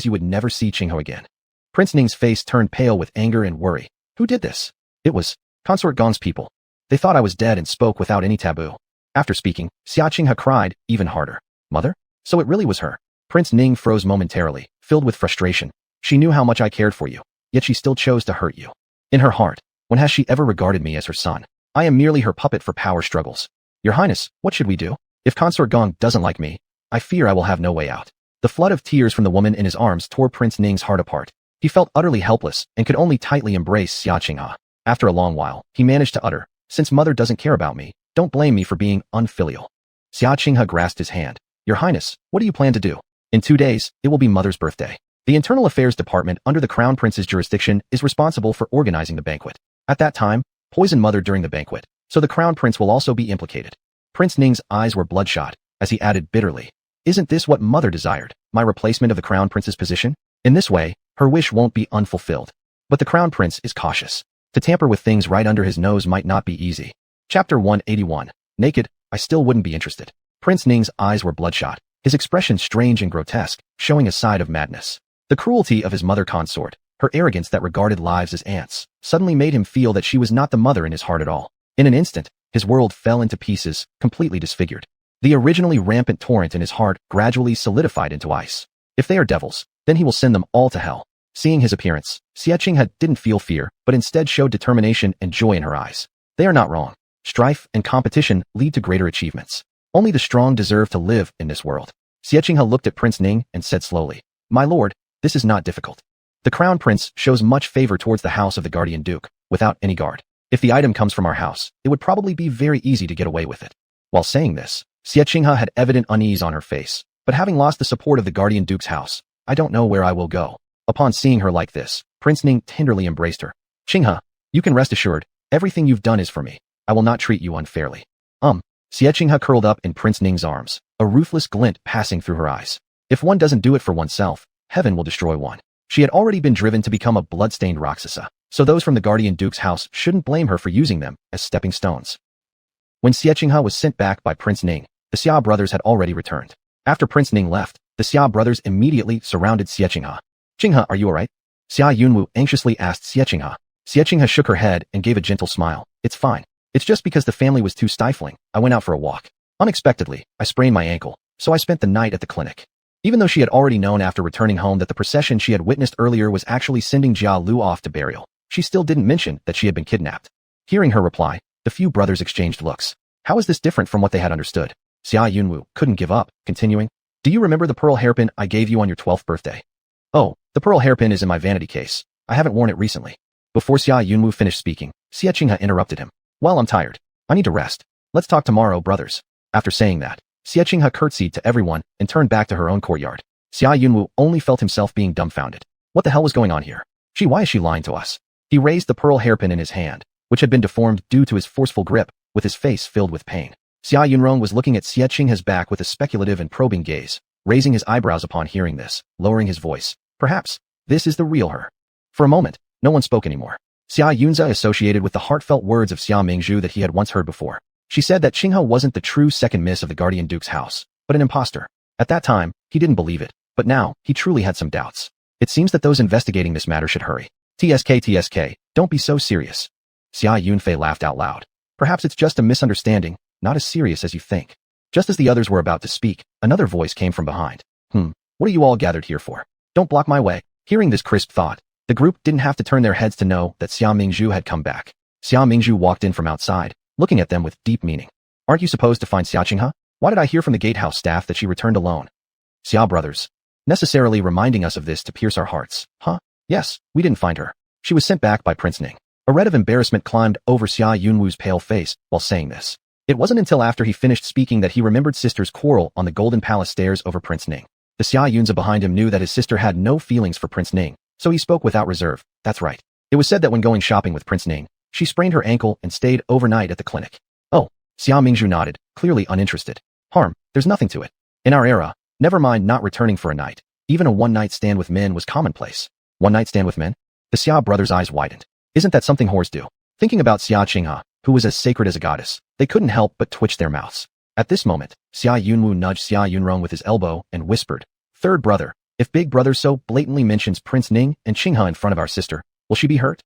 you would never see Qinghe again. Prince Ning's face turned pale with anger and worry. Who did this? It was Consort Gong's people. They thought I was dead and spoke without any taboo. After speaking, Xia Qinghe cried even harder. Mother? So it really was her. Prince Ning froze momentarily, filled with frustration. She knew how much I cared for you, yet she still chose to hurt you. In her heart, when has she ever regarded me as her son? I am merely her puppet for power struggles. Your Highness, what should we do? If Consort Gong doesn't like me, I fear I will have no way out. The flood of tears from the woman in his arms tore Prince Ning's heart apart. He felt utterly helpless and could only tightly embrace Xia Qinghe. After a long while, he managed to utter, Since Mother doesn't care about me, don't blame me for being unfilial. Xia Qinghe grasped his hand. Your Highness, what do you plan to do? In 2 days, it will be Mother's birthday. The Internal Affairs Department under the Crown Prince's jurisdiction is responsible for organizing the banquet. At that time, poison Mother during the banquet, so the Crown Prince will also be implicated. Prince Ning's eyes were bloodshot, as he added bitterly. Isn't this what Mother desired, my replacement of the Crown Prince's position? In this way, her wish won't be unfulfilled. But the Crown Prince is cautious. To tamper with things right under his nose might not be easy. Chapter 181. Naked, I still wouldn't be interested. Prince Ning's eyes were bloodshot, his expression strange and grotesque, showing a side of madness. The cruelty of his mother consort, her arrogance that regarded lives as ants, suddenly made him feel that she was not the mother in his heart at all. In an instant, his world fell into pieces, completely disfigured. The originally rampant torrent in his heart gradually solidified into ice. If they are devils, then he will send them all to hell. Seeing his appearance, Xie Qinghe didn't feel fear, but instead showed determination and joy in her eyes. They are not wrong. Strife and competition lead to greater achievements. Only the strong deserve to live in this world. Xie Qinghe looked at Prince Ning and said slowly, "My lord, this is not difficult. The crown prince shows much favor towards the house of the guardian duke, without any guard. If the item comes from our house, it would probably be very easy to get away with it." While saying this, Xie Qinghe had evident unease on her face, but having lost the support of the guardian duke's house, "I don't know where I will go." Upon seeing her like this, Prince Ning tenderly embraced her. "Qinghe, you can rest assured, everything you've done is for me. I will not treat you unfairly." Xie Qinghe curled up in Prince Ning's arms, a ruthless glint passing through her eyes. If one doesn't do it for oneself, heaven will destroy one. She had already been driven to become a blood-stained Rakshasa, so those from the guardian duke's house shouldn't blame her for using them as stepping stones. When Xie Qinghe was sent back by Prince Ning, the Xia brothers had already returned. After Prince Ning left, the Xia brothers immediately surrounded Xie Qinghe. "Qinghe, are you alright?" Xia Yunwu anxiously asked Xie Qinghe. Xie Qinghe shook her head and gave a gentle smile. "It's fine. It's just because the family was too stifling. I went out for a walk. Unexpectedly, I sprained my ankle, so I spent the night at the clinic." Even though she had already known after returning home that the procession she had witnessed earlier was actually sending Jia Lu off to burial, she still didn't mention that she had been kidnapped. Hearing her reply, the few brothers exchanged looks. How is this different from what they had understood? Xia Yunwu couldn't give up, continuing, "Do you remember the pearl hairpin I gave you on your 12th birthday?" "Oh, the pearl hairpin is in my vanity case. I haven't worn it recently." Before Xia Yunwu finished speaking, Xie Qinghe interrupted him. "Well, I'm tired. I need to rest. Let's talk tomorrow, brothers." After saying that, Xie Qinghe curtsied to everyone and turned back to her own courtyard. Xia Yunwu only felt himself being dumbfounded. What the hell was going on here? Why is she lying to us? He raised the pearl hairpin in his hand, which had been deformed due to his forceful grip, with his face filled with pain. Xia Yunrong was looking at Xie Qinghe's back with a speculative and probing gaze, raising his eyebrows upon hearing this, lowering his voice. Perhaps this is the real her. For a moment, no one spoke anymore. Xia Yunze associated with the heartfelt words of Xia Mingzhu that he had once heard before. She said that Qinghe wasn't the true second miss of the guardian duke's house, but an imposter. At that time, he didn't believe it, but now, he truly had some doubts. It seems that those investigating this matter should hurry. TSK, don't be so serious." Xia Yunfei laughed out loud. "Perhaps it's just a misunderstanding, not as serious as you think." Just as the others were about to speak, another voice came from behind. What are you all gathered here for? Don't block my way." Hearing this crisp thought, the group didn't have to turn their heads to know that Xia Mingzhu had come back. Xia Mingzhu walked in from outside, looking at them with deep meaning. "Aren't you supposed to find Xia Qinghe? Why did I hear from the gatehouse staff that she returned alone?" Xia brothers. Necessarily reminding us of this to pierce our hearts. Yes, we didn't find her. She was sent back by Prince Ning. A red of embarrassment climbed over Xia Yunwu's pale face while saying this. It wasn't until after he finished speaking that he remembered sister's quarrel on the Golden Palace stairs over Prince Ning. The Xia Yunze behind him knew that his sister had no feelings for Prince Ning, so he spoke without reserve. "That's right. It was said that when going shopping with Prince Ning, she sprained her ankle and stayed overnight at the clinic." "Oh." Xia Mingzhu nodded, clearly uninterested. "There's nothing to it. In our era, never mind not returning for a night. Even a one-night stand with men was commonplace." "One-night stand with men?" The Xia brothers' eyes widened. "Isn't that something whores do?" Thinking about Xia Qinghe, who was as sacred as a goddess, they couldn't help but twitch their mouths. At this moment, Xia Yunwu nudged Xia Yunrong with his elbow and whispered, "Third brother, if big brother so blatantly mentions Prince Ning and Qinghe in front of our sister, will she be hurt?"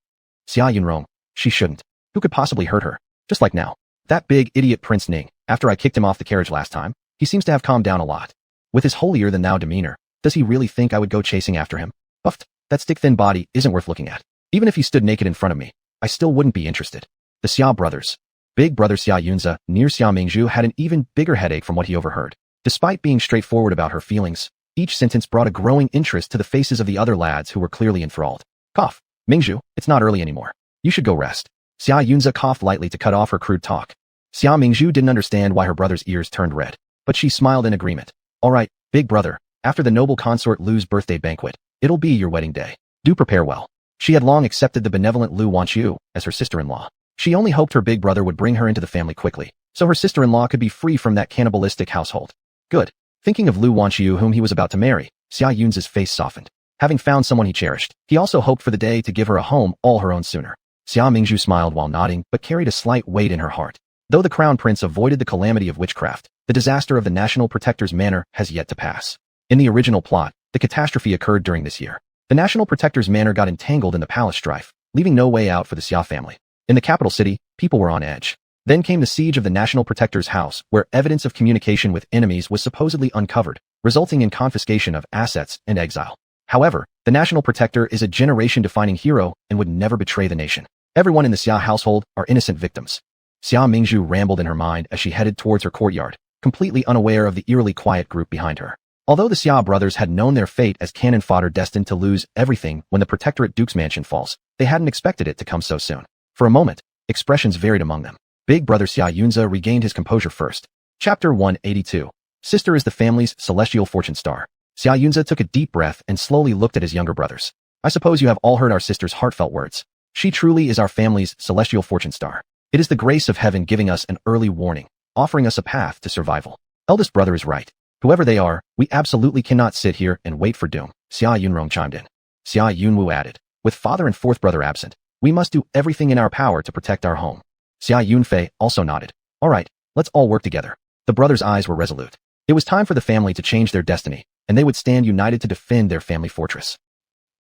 Xia Yunrong. "She shouldn't. Who could possibly hurt her? Just like now. That big idiot Prince Ning, after I kicked him off the carriage last time, he seems to have calmed down a lot. With his holier-than-thou demeanor, does he really think I would go chasing after him? Buffed, that stick-thin body isn't worth looking at. Even if he stood naked in front of me, I still wouldn't be interested." The Xia brothers. Big brother Xia Yunze, near Xia Mingzhu, had an even bigger headache from what he overheard. Despite being straightforward about her feelings, each sentence brought a growing interest to the faces of the other lads who were clearly enthralled. "Cough. Mingzhu, it's not early anymore. You should go rest." Xia Yunze coughed lightly to cut off her crude talk. Xia Mingzhu didn't understand why her brother's ears turned red, but she smiled in agreement. "All right, big brother, after the noble consort Lu's birthday banquet, it'll be your wedding day. Do prepare well." She had long accepted the benevolent Lu Wanqiu as her sister-in-law. She only hoped her big brother would bring her into the family quickly, so her sister-in-law could be free from that cannibalistic household. Good. Thinking of Lu Wanqiu, whom he was about to marry, Xia Yunze's face softened. Having found someone he cherished, he also hoped for the day to give her a home all her own sooner. Xia Mingzhu smiled while nodding, but carried a slight weight in her heart. Though the crown prince avoided the calamity of witchcraft, the disaster of the national protector's manor has yet to pass. In the original plot, the catastrophe occurred during this year. The national protector's manor got entangled in the palace strife, leaving no way out for the Xia family. In the capital city, people were on edge. Then came the siege of the national protector's house, where evidence of communication with enemies was supposedly uncovered, resulting in confiscation of assets and exile. However, the national protector is a generation-defining hero and would never betray the nation. Everyone in the Xia household are innocent victims. Xia Mingzhu rambled in her mind as she headed towards her courtyard, completely unaware of the eerily quiet group behind her. Although the Xia brothers had known their fate as cannon fodder destined to lose everything when the protectorate Duke's mansion falls, they hadn't expected it to come so soon. For a moment, expressions varied among them. Big brother Xia Yunze regained his composure first. Chapter 182. Sister is the family's celestial fortune star. Xia Yunze took a deep breath and slowly looked at his younger brothers. I suppose you have all heard our sister's heartfelt words. She truly is our family's celestial fortune star. It is the grace of heaven giving us an early warning, offering us a path to survival. Eldest brother is right. Whoever they are, we absolutely cannot sit here and wait for doom, Xia Yunrong chimed in. Xia Yunwu added, with father and fourth brother absent, we must do everything in our power to protect our home. Xia Yunfei also nodded. All right, let's all work together. The brothers' eyes were resolute. It was time for the family to change their destiny, and they would stand united to defend their family fortress.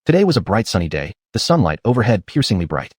Today was a bright sunny day, the sunlight overhead piercingly bright.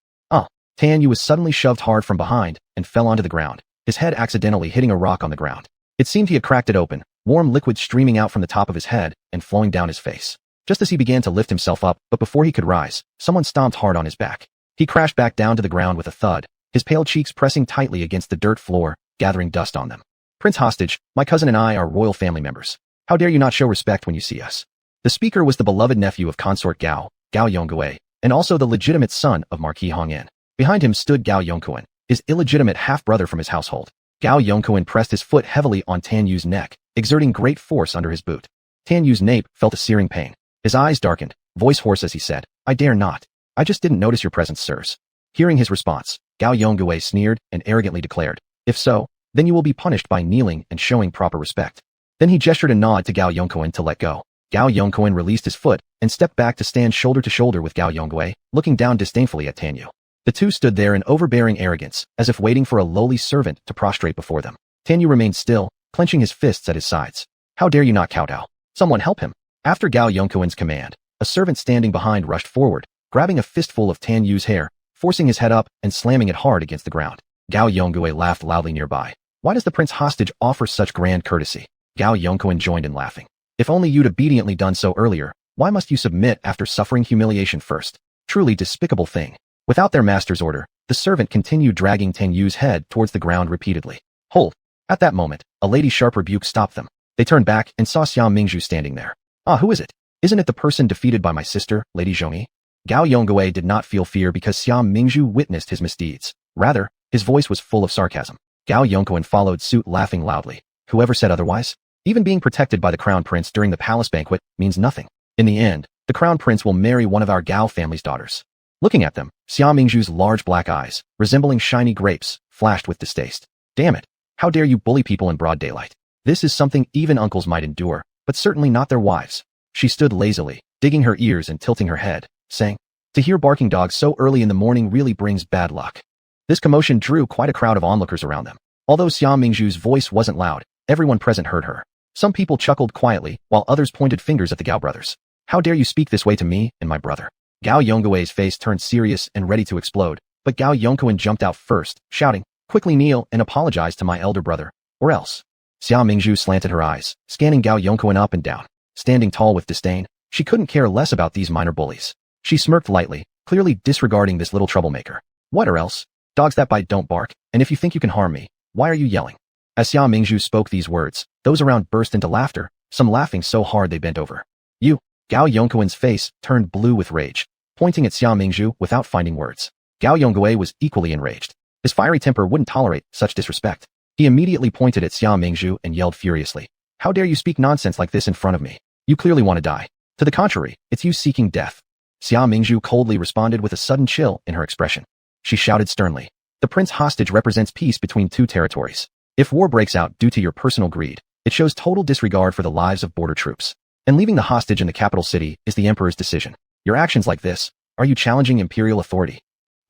Tan Yu was suddenly shoved hard from behind and fell onto the ground, his head accidentally hitting a rock on the ground. It seemed he had cracked it open, warm liquid streaming out from the top of his head and flowing down his face. Just as he began to lift himself up, but before he could rise, someone stomped hard on his back. He crashed back down to the ground with a thud, his pale cheeks pressing tightly against the dirt floor, gathering dust on them. Prince Hostage, my cousin and I are royal family members. How dare you not show respect when you see us? The speaker was the beloved nephew of consort Gao Yongguei, and also the legitimate son of Marquis Hongyan. Behind him stood Gao Yongkuan, his illegitimate half-brother from his household. Gao Yongkuan pressed his foot heavily on Tan Yu's neck, exerting great force under his boot. Tan Yu's nape felt a searing pain. His eyes darkened, voice hoarse as he said, I dare not. I just didn't notice your presence, sirs. Hearing his response, Gao Yongguei sneered and arrogantly declared, if so, then you will be punished by kneeling and showing proper respect. Then he gestured a nod to Gao Yongkuan to let go. Gao Yongkuan released his foot and stepped back to stand shoulder to shoulder with Gao Yongguei, looking down disdainfully at Tan Yu. The two stood there in overbearing arrogance, as if waiting for a lowly servant to prostrate before them. Tan Yu remained still, clenching his fists at his sides. How dare you not kowtow? Someone help him. After Gao Yongkuan's command, a servant standing behind rushed forward, grabbing a fistful of Tan Yu's hair, forcing his head up and slamming it hard against the ground. Gao Yongguei laughed loudly nearby. Why does the prince hostage offer such grand courtesy? Gao Yongkuan joined in laughing. If only you'd obediently done so earlier, why must you submit after suffering humiliation first? Truly despicable thing. Without their master's order, the servant continued dragging Tan Yu's head towards the ground repeatedly. Hold! At that moment, a lady's sharp rebuke stopped them. They turned back and saw Xia Mingzhu standing there. Who is it? Isn't it the person defeated by my sister, Lady Zhongyi? Gao Yongguei did not feel fear because Xia Mingzhu witnessed his misdeeds. Rather, his voice was full of sarcasm. Gao Yongkuan followed suit, laughing loudly. Whoever said otherwise? Even being protected by the crown prince during the palace banquet means nothing. In the end, the crown prince will marry one of our Gao family's daughters. Looking at them, Xia Mingzhu's large black eyes, resembling shiny grapes, flashed with distaste. Damn it! How dare you bully people in broad daylight? This is something even uncles might endure, but certainly not their wives. She stood lazily, digging her ears and tilting her head, saying, to hear barking dogs so early in the morning really brings bad luck. This commotion drew quite a crowd of onlookers around them. Although Xia Mingzhu's voice wasn't loud, everyone present heard her. Some people chuckled quietly, while others pointed fingers at the Gao brothers. How dare you speak this way to me and my brother? Gao Yongguei's face turned serious and ready to explode, but Gao Yongkuan jumped out first, shouting, quickly kneel and apologize to my elder brother, or else. Xia Mingzhu slanted her eyes, scanning Gao Yongkuan up and down. Standing tall with disdain, she couldn't care less about these minor bullies. She smirked lightly, clearly disregarding this little troublemaker. What or else? Dogs that bite don't bark, and if you think you can harm me, why are you yelling? As Xia Mingzhu spoke these words, those around burst into laughter, some laughing so hard they bent over. You! Gao Yongkuan's face turned blue with rage, pointing at Xia Mingzhu without finding words. Gao Yongguei was equally enraged. His fiery temper wouldn't tolerate such disrespect. He immediately pointed at Xia Mingzhu and yelled furiously. How dare you speak nonsense like this in front of me? You clearly want to die. To the contrary, it's you seeking death. Xia Mingzhu coldly responded with a sudden chill in her expression. She shouted sternly. The prince hostage represents peace between two territories. If war breaks out due to your personal greed, it shows total disregard for the lives of border troops. And leaving the hostage in the capital city is the emperor's decision. Your actions like this, are you challenging imperial authority?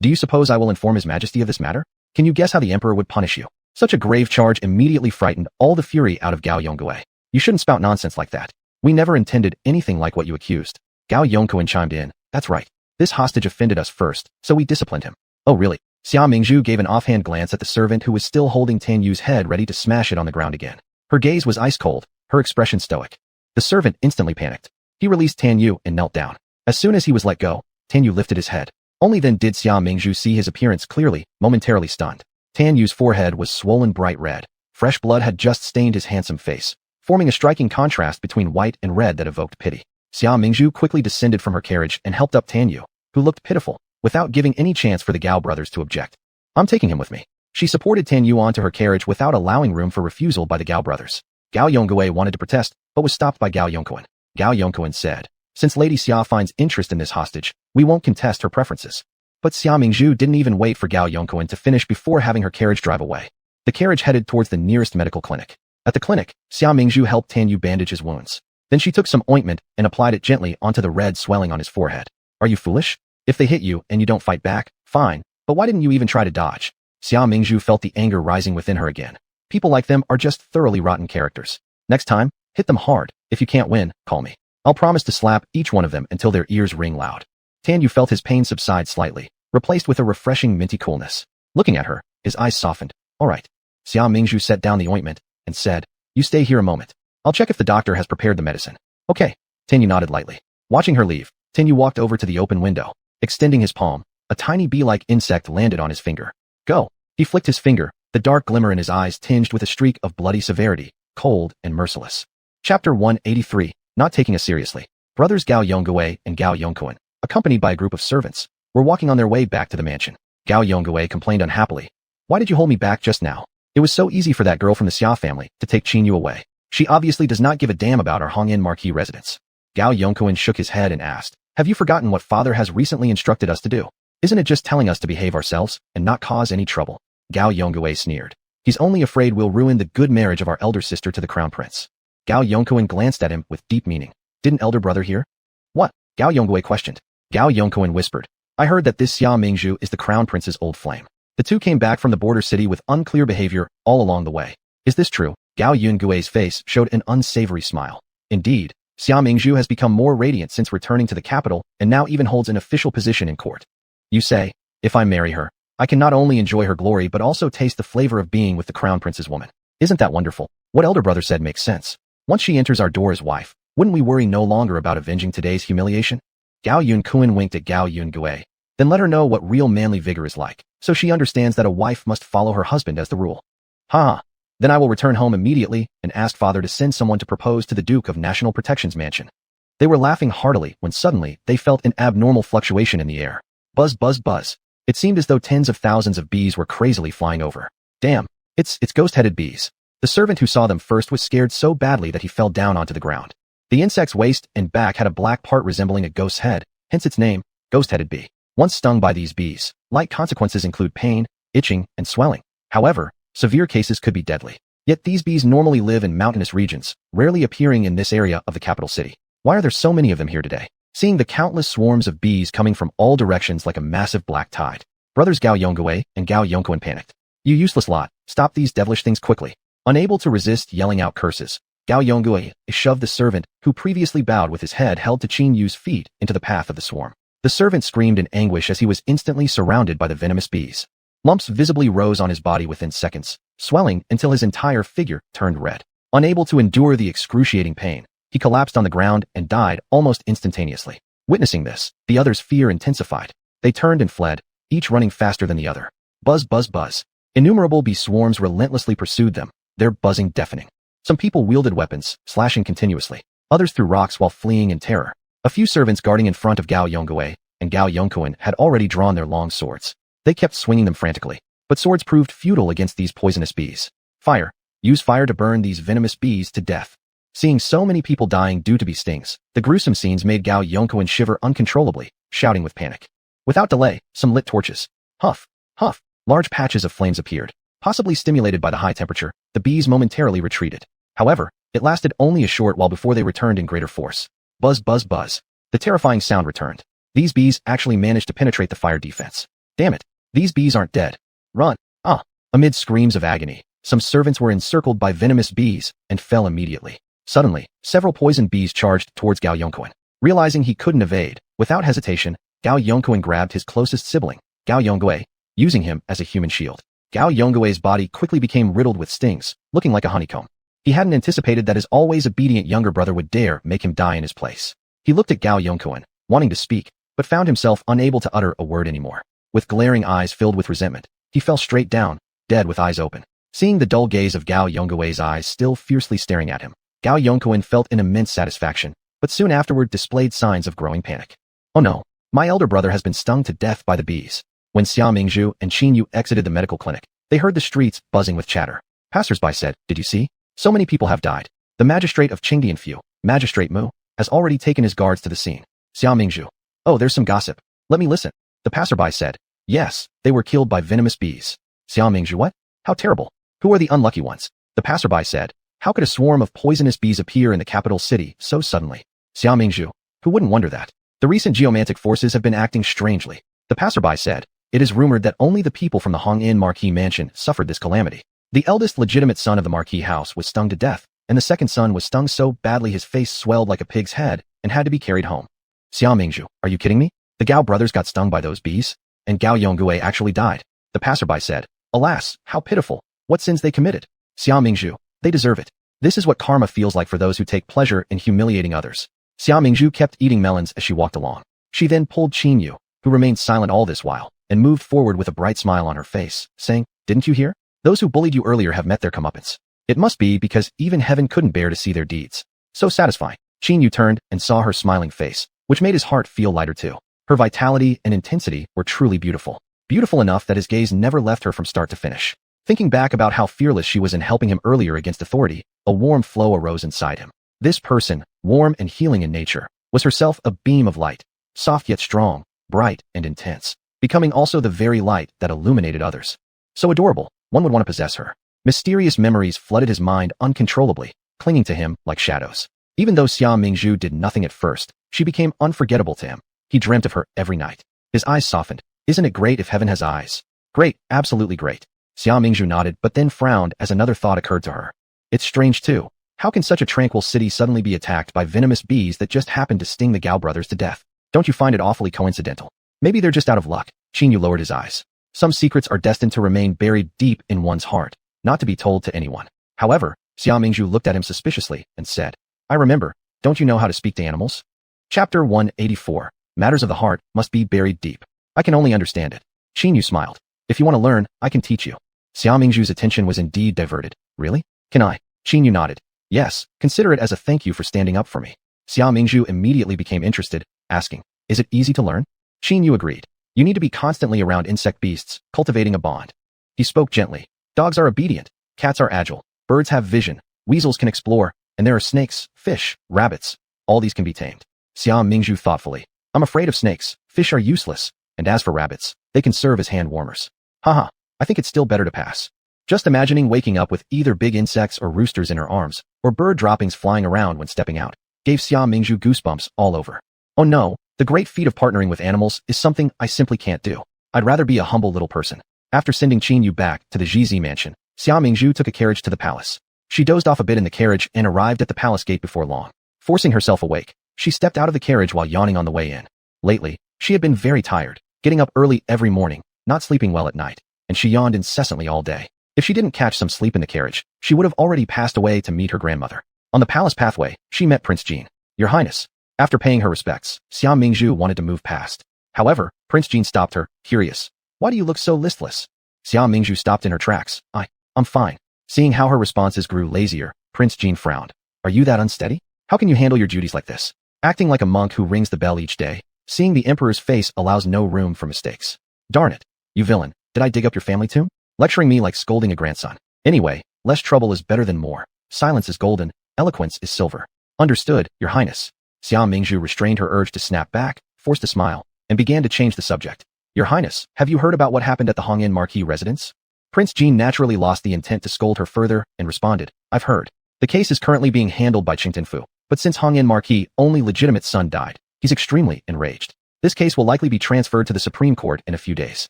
Do you suppose I will inform His Majesty of this matter? Can you guess how the Emperor would punish you? Such a grave charge immediately frightened all the fury out of Gao Yongguei. You shouldn't spout nonsense like that. We never intended anything like what you accused. Gao Yongguei chimed in. That's right. This hostage offended us first, so we disciplined him. Oh really? Xia Mingzhu gave an offhand glance at the servant who was still holding Tan Yu's head ready to smash it on the ground again. Her gaze was ice cold, her expression stoic. The servant instantly panicked. He released Tan Yu and knelt down. As soon as he was let go, Tan Yu lifted his head. Only then did Xia Mingzhu see his appearance clearly, momentarily stunned. Tan Yu's forehead was swollen bright red. Fresh blood had just stained his handsome face, forming a striking contrast between white and red that evoked pity. Xia Mingzhu quickly descended from her carriage and helped up Tan Yu, who looked pitiful, without giving any chance for the Gao brothers to object. I'm taking him with me. She supported Tan Yu onto her carriage without allowing room for refusal by the Gao brothers. Gao Yongguei wanted to protest, but was stopped by Gao Yongguei. Gao Yongguei said, since Lady Xia finds interest in this hostage, we won't contest her preferences. But Xia Mingzhu didn't even wait for Gao Yongguei to finish before having her carriage drive away. The carriage headed towards the nearest medical clinic. At the clinic, Xia Mingzhu helped Tan Yu bandage his wounds. Then she took some ointment and applied it gently onto the red swelling on his forehead. Are you foolish? If they hit you and you don't fight back, fine, but why didn't you even try to dodge? Xia Mingzhu felt the anger rising within her again. People like them are just thoroughly rotten characters. Next time, hit them hard. If you can't win, call me. I'll promise to slap each one of them until their ears ring loud. Tan Yu felt his pain subside slightly, replaced with a refreshing minty coolness. Looking at her, his eyes softened. All right. Xia Mingzhu set down the ointment and said, you stay here a moment. I'll check if the doctor has prepared the medicine. Okay. Tan Yu nodded lightly. Watching her leave, Tan Yu walked over to the open window. Extending his palm, a tiny bee-like insect landed on his finger. Go. He flicked his finger, the dark glimmer in his eyes tinged with a streak of bloody severity, cold and merciless. Chapter 183, Not Taking Us Seriously. Brothers Gao Yongguei and Gao Yongguei, accompanied by a group of servants, were walking on their way back to the mansion. Gao Yongguei complained unhappily. Why did you hold me back just now? It was so easy for that girl from the Xia family to take Qin Yu away. She obviously does not give a damn about our Hongyan Marquis residence. Gao Yongguei shook his head and asked, have you forgotten what father has recently instructed us to do? Isn't it just telling us to behave ourselves and not cause any trouble? Gao Yongguei sneered. He's only afraid we'll ruin the good marriage of our elder sister to the crown prince. Gao Yongguei glanced at him with deep meaning. Didn't elder brother hear? What? Gao Yongguei questioned. Gao Yongguei whispered. I heard that this Xia Mingzhu is the crown prince's old flame. The two came back from the border city with unclear behavior all along the way. Is this true? Gao Yongguei's face showed an unsavory smile. Indeed, Xia Mingzhu has become more radiant since returning to the capital and now even holds an official position in court. You say, if I marry her, I can not only enjoy her glory but also taste the flavor of being with the crown prince's woman. Isn't that wonderful? What elder brother said makes sense. Once she enters our door as wife, wouldn't we worry no longer about avenging today's humiliation? Gao Yongguei winked at Gao Yongguei. Then let her know what real manly vigor is like, so she understands that a wife must follow her husband as the rule. Ha! Then I will return home immediately and ask father to send someone to propose to the Duke of National Protection's mansion. They were laughing heartily when suddenly they felt an abnormal fluctuation in the air. Buzz, buzz, buzz. It seemed as though tens of thousands of bees were crazily flying over. Damn, it's ghost-headed bees. The servant who saw them first was scared so badly that he fell down onto the ground. The insect's waist and back had a black part resembling a ghost's head, hence its name, ghost-headed bee. Once stung by these bees, light consequences include pain, itching, and swelling. However, severe cases could be deadly. Yet these bees normally live in mountainous regions, rarely appearing in this area of the capital city. Why are there so many of them here today? Seeing the countless swarms of bees coming from all directions like a massive black tide, brothers Gao Yongguei and Gao Yongguei panicked. You useless lot, stop these devilish things quickly. Unable to resist yelling out curses, Gao Yongguei shoved the servant, who previously bowed with his head held to Qin Yu's feet, into the path of the swarm. The servant screamed in anguish as he was instantly surrounded by the venomous bees. Lumps visibly rose on his body within seconds, swelling until his entire figure turned red. Unable to endure the excruciating pain, he collapsed on the ground and died almost instantaneously. Witnessing this, the others' fear intensified. They turned and fled, each running faster than the other. Buzz, buzz, buzz. Innumerable bee swarms relentlessly pursued them, their buzzing deafening. Some people wielded weapons, slashing continuously. Others threw rocks while fleeing in terror. A few servants guarding in front of Gao Yongguei and Gao Yongguei had already drawn their long swords. They kept swinging them frantically, but swords proved futile against these poisonous bees. Fire. Use fire to burn these venomous bees to death. Seeing so many people dying due to bee stings, the gruesome scenes made Gao Yongguei shiver uncontrollably, shouting with panic. Without delay, some lit torches. Huff, huff. Large patches of flames appeared. Possibly stimulated by the high temperature, the bees momentarily retreated. However, it lasted only a short while before they returned in greater force. Buzz, buzz, buzz. The terrifying sound returned. These bees actually managed to penetrate the fire defense. Damn it. These bees aren't dead. Run. Ah. Amid screams of agony, some servants were encircled by venomous bees and fell immediately. Suddenly, several poisoned bees charged towards Gao Yongquan. Realizing he couldn't evade, without hesitation, Gao Yongquan grabbed his closest sibling, Gao Yongui, using him as a human shield. Gao Yongui's body quickly became riddled with stings, looking like a honeycomb. He hadn't anticipated that his always obedient younger brother would dare make him die in his place. He looked at Gao Yongquan, wanting to speak, but found himself unable to utter a word anymore. With glaring eyes filled with resentment, he fell straight down, dead with eyes open. Seeing the dull gaze of Gao Yongui's eyes still fiercely staring at him, Gao Yongquan felt an immense satisfaction, but soon afterward displayed signs of growing panic. Oh no, my elder brother has been stung to death by the bees. When Xia Mingzhu and Qin Yu exited the medical clinic, they heard the streets buzzing with chatter. Passers-by said, "Did you see? So many people have died. The magistrate of Qingdianfu, Magistrate Mu, has already taken his guards to the scene." Xia Mingzhu. "Oh, there's some gossip. Let me listen." The passerby said, "Yes, they were killed by venomous bees." Xia Mingzhu. "What? How terrible. Who are the unlucky ones?" The passerby said, "How could a swarm of poisonous bees appear in the capital city so suddenly?" Xia Mingzhu. "Who wouldn't wonder that? The recent geomantic forces have been acting strangely." The passerby said, "It is rumored that only the people from the Hongin Marquis mansion suffered this calamity. The eldest legitimate son of the Marquis house was stung to death, and the second son was stung so badly his face swelled like a pig's head and had to be carried home." Xia Mingzhu. "Are you kidding me? The Gao brothers got stung by those bees? And Gao Yongui actually died?" The passerby said, "Alas, how pitiful. What sins they committed." Xia Mingzhu. "They deserve it. This is what karma feels like for those who take pleasure in humiliating others." Xia Mingzhu kept eating melons as she walked along. She then pulled Qin Yu, who remained silent all this while, and moved forward with a bright smile on her face, saying, "Didn't you hear? Those who bullied you earlier have met their comeuppance. It must be because even heaven couldn't bear to see their deeds. So satisfying." Qin Yu turned and saw her smiling face, which made his heart feel lighter too. Her vitality and intensity were truly beautiful. Beautiful enough that his gaze never left her from start to finish. Thinking back about how fearless she was in helping him earlier against authority, a warm flow arose inside him. This person, warm and healing in nature, was herself a beam of light, soft yet strong, bright and intense, becoming also the very light that illuminated others. So adorable, one would want to possess her. Mysterious memories flooded his mind uncontrollably, clinging to him like shadows. Even though Xia Mingzhu did nothing at first, she became unforgettable to him. He dreamt of her every night. His eyes softened. Isn't it great if heaven has eyes? Great, absolutely great. Xia Mingzhu nodded but then frowned as another thought occurred to her. It's strange too. How can such a tranquil city suddenly be attacked by venomous bees that just happened to sting the Gao brothers to death? Don't you find it awfully coincidental? Maybe they're just out of luck. Qin Yu lowered his eyes. Some secrets are destined to remain buried deep in one's heart, not to be told to anyone. However, Xia Mingzhu looked at him suspiciously and said, "I remember. Don't you know how to speak to animals?" Chapter 184. Matters of the heart must be buried deep. I can only understand it. Qin Yu smiled. "If you want to learn, I can teach you." Xia Mingzhu's attention was indeed diverted. "Really? Can I?" Qin Yu nodded. "Yes, consider it as a thank you for standing up for me." Xia Mingzhu immediately became interested, asking, "Is it easy to learn?" Qin Yu agreed. "You need to be constantly around insect beasts, cultivating a bond." He spoke gently. "Dogs are obedient, cats are agile, birds have vision, weasels can explore, and there are snakes, fish, rabbits. All these can be tamed." Xia Mingzhu thoughtfully. "I'm afraid of snakes, fish are useless, and as for rabbits, they can serve as hand warmers." Haha, I think it's still better to pass. Just imagining waking up with either big insects or roosters in her arms, or bird droppings flying around when stepping out, gave Xia Mingzhu goosebumps all over. Oh no, the great feat of partnering with animals is something I simply can't do. I'd rather be a humble little person. After sending Qin Yu back to the Jizi mansion, Xia Mingzhu took a carriage to the palace. She dozed off a bit in the carriage and arrived at the palace gate before long. Forcing herself awake, she stepped out of the carriage while yawning on the way in. Lately, she had been very tired, getting up early every morning, not sleeping well at night, and she yawned incessantly all day. If she didn't catch some sleep in the carriage, she would have already passed away to meet her grandmother. On the palace pathway, she met Prince Jean. "Your Highness." After paying her respects, Xia Mingzhu wanted to move past. However, Prince Jean stopped her, curious. "Why do you look so listless?" Xia Mingzhu stopped in her tracks. I'm fine." Seeing how her responses grew lazier, Prince Jean frowned. "Are you that unsteady? How can you handle your duties like this? Acting like a monk who rings the bell each day. Seeing the emperor's face allows no room for mistakes. Darn it. You villain, did I dig up your family tomb? Lecturing me like scolding a grandson. Anyway, less trouble is better than more. Silence is golden, eloquence is silver. Understood, Your Highness." Xia Mingzhu restrained her urge to snap back, forced a smile, and began to change the subject. "Your Highness, have you heard about what happened at the Hongin Marquis residence?" Prince Jean naturally lost the intent to scold her further and responded, "I've heard. The case is currently being handled by Qingtianfu, but since Hongin Marquis' only legitimate son died, he's extremely enraged. This case will likely be transferred to the Supreme Court in a few days."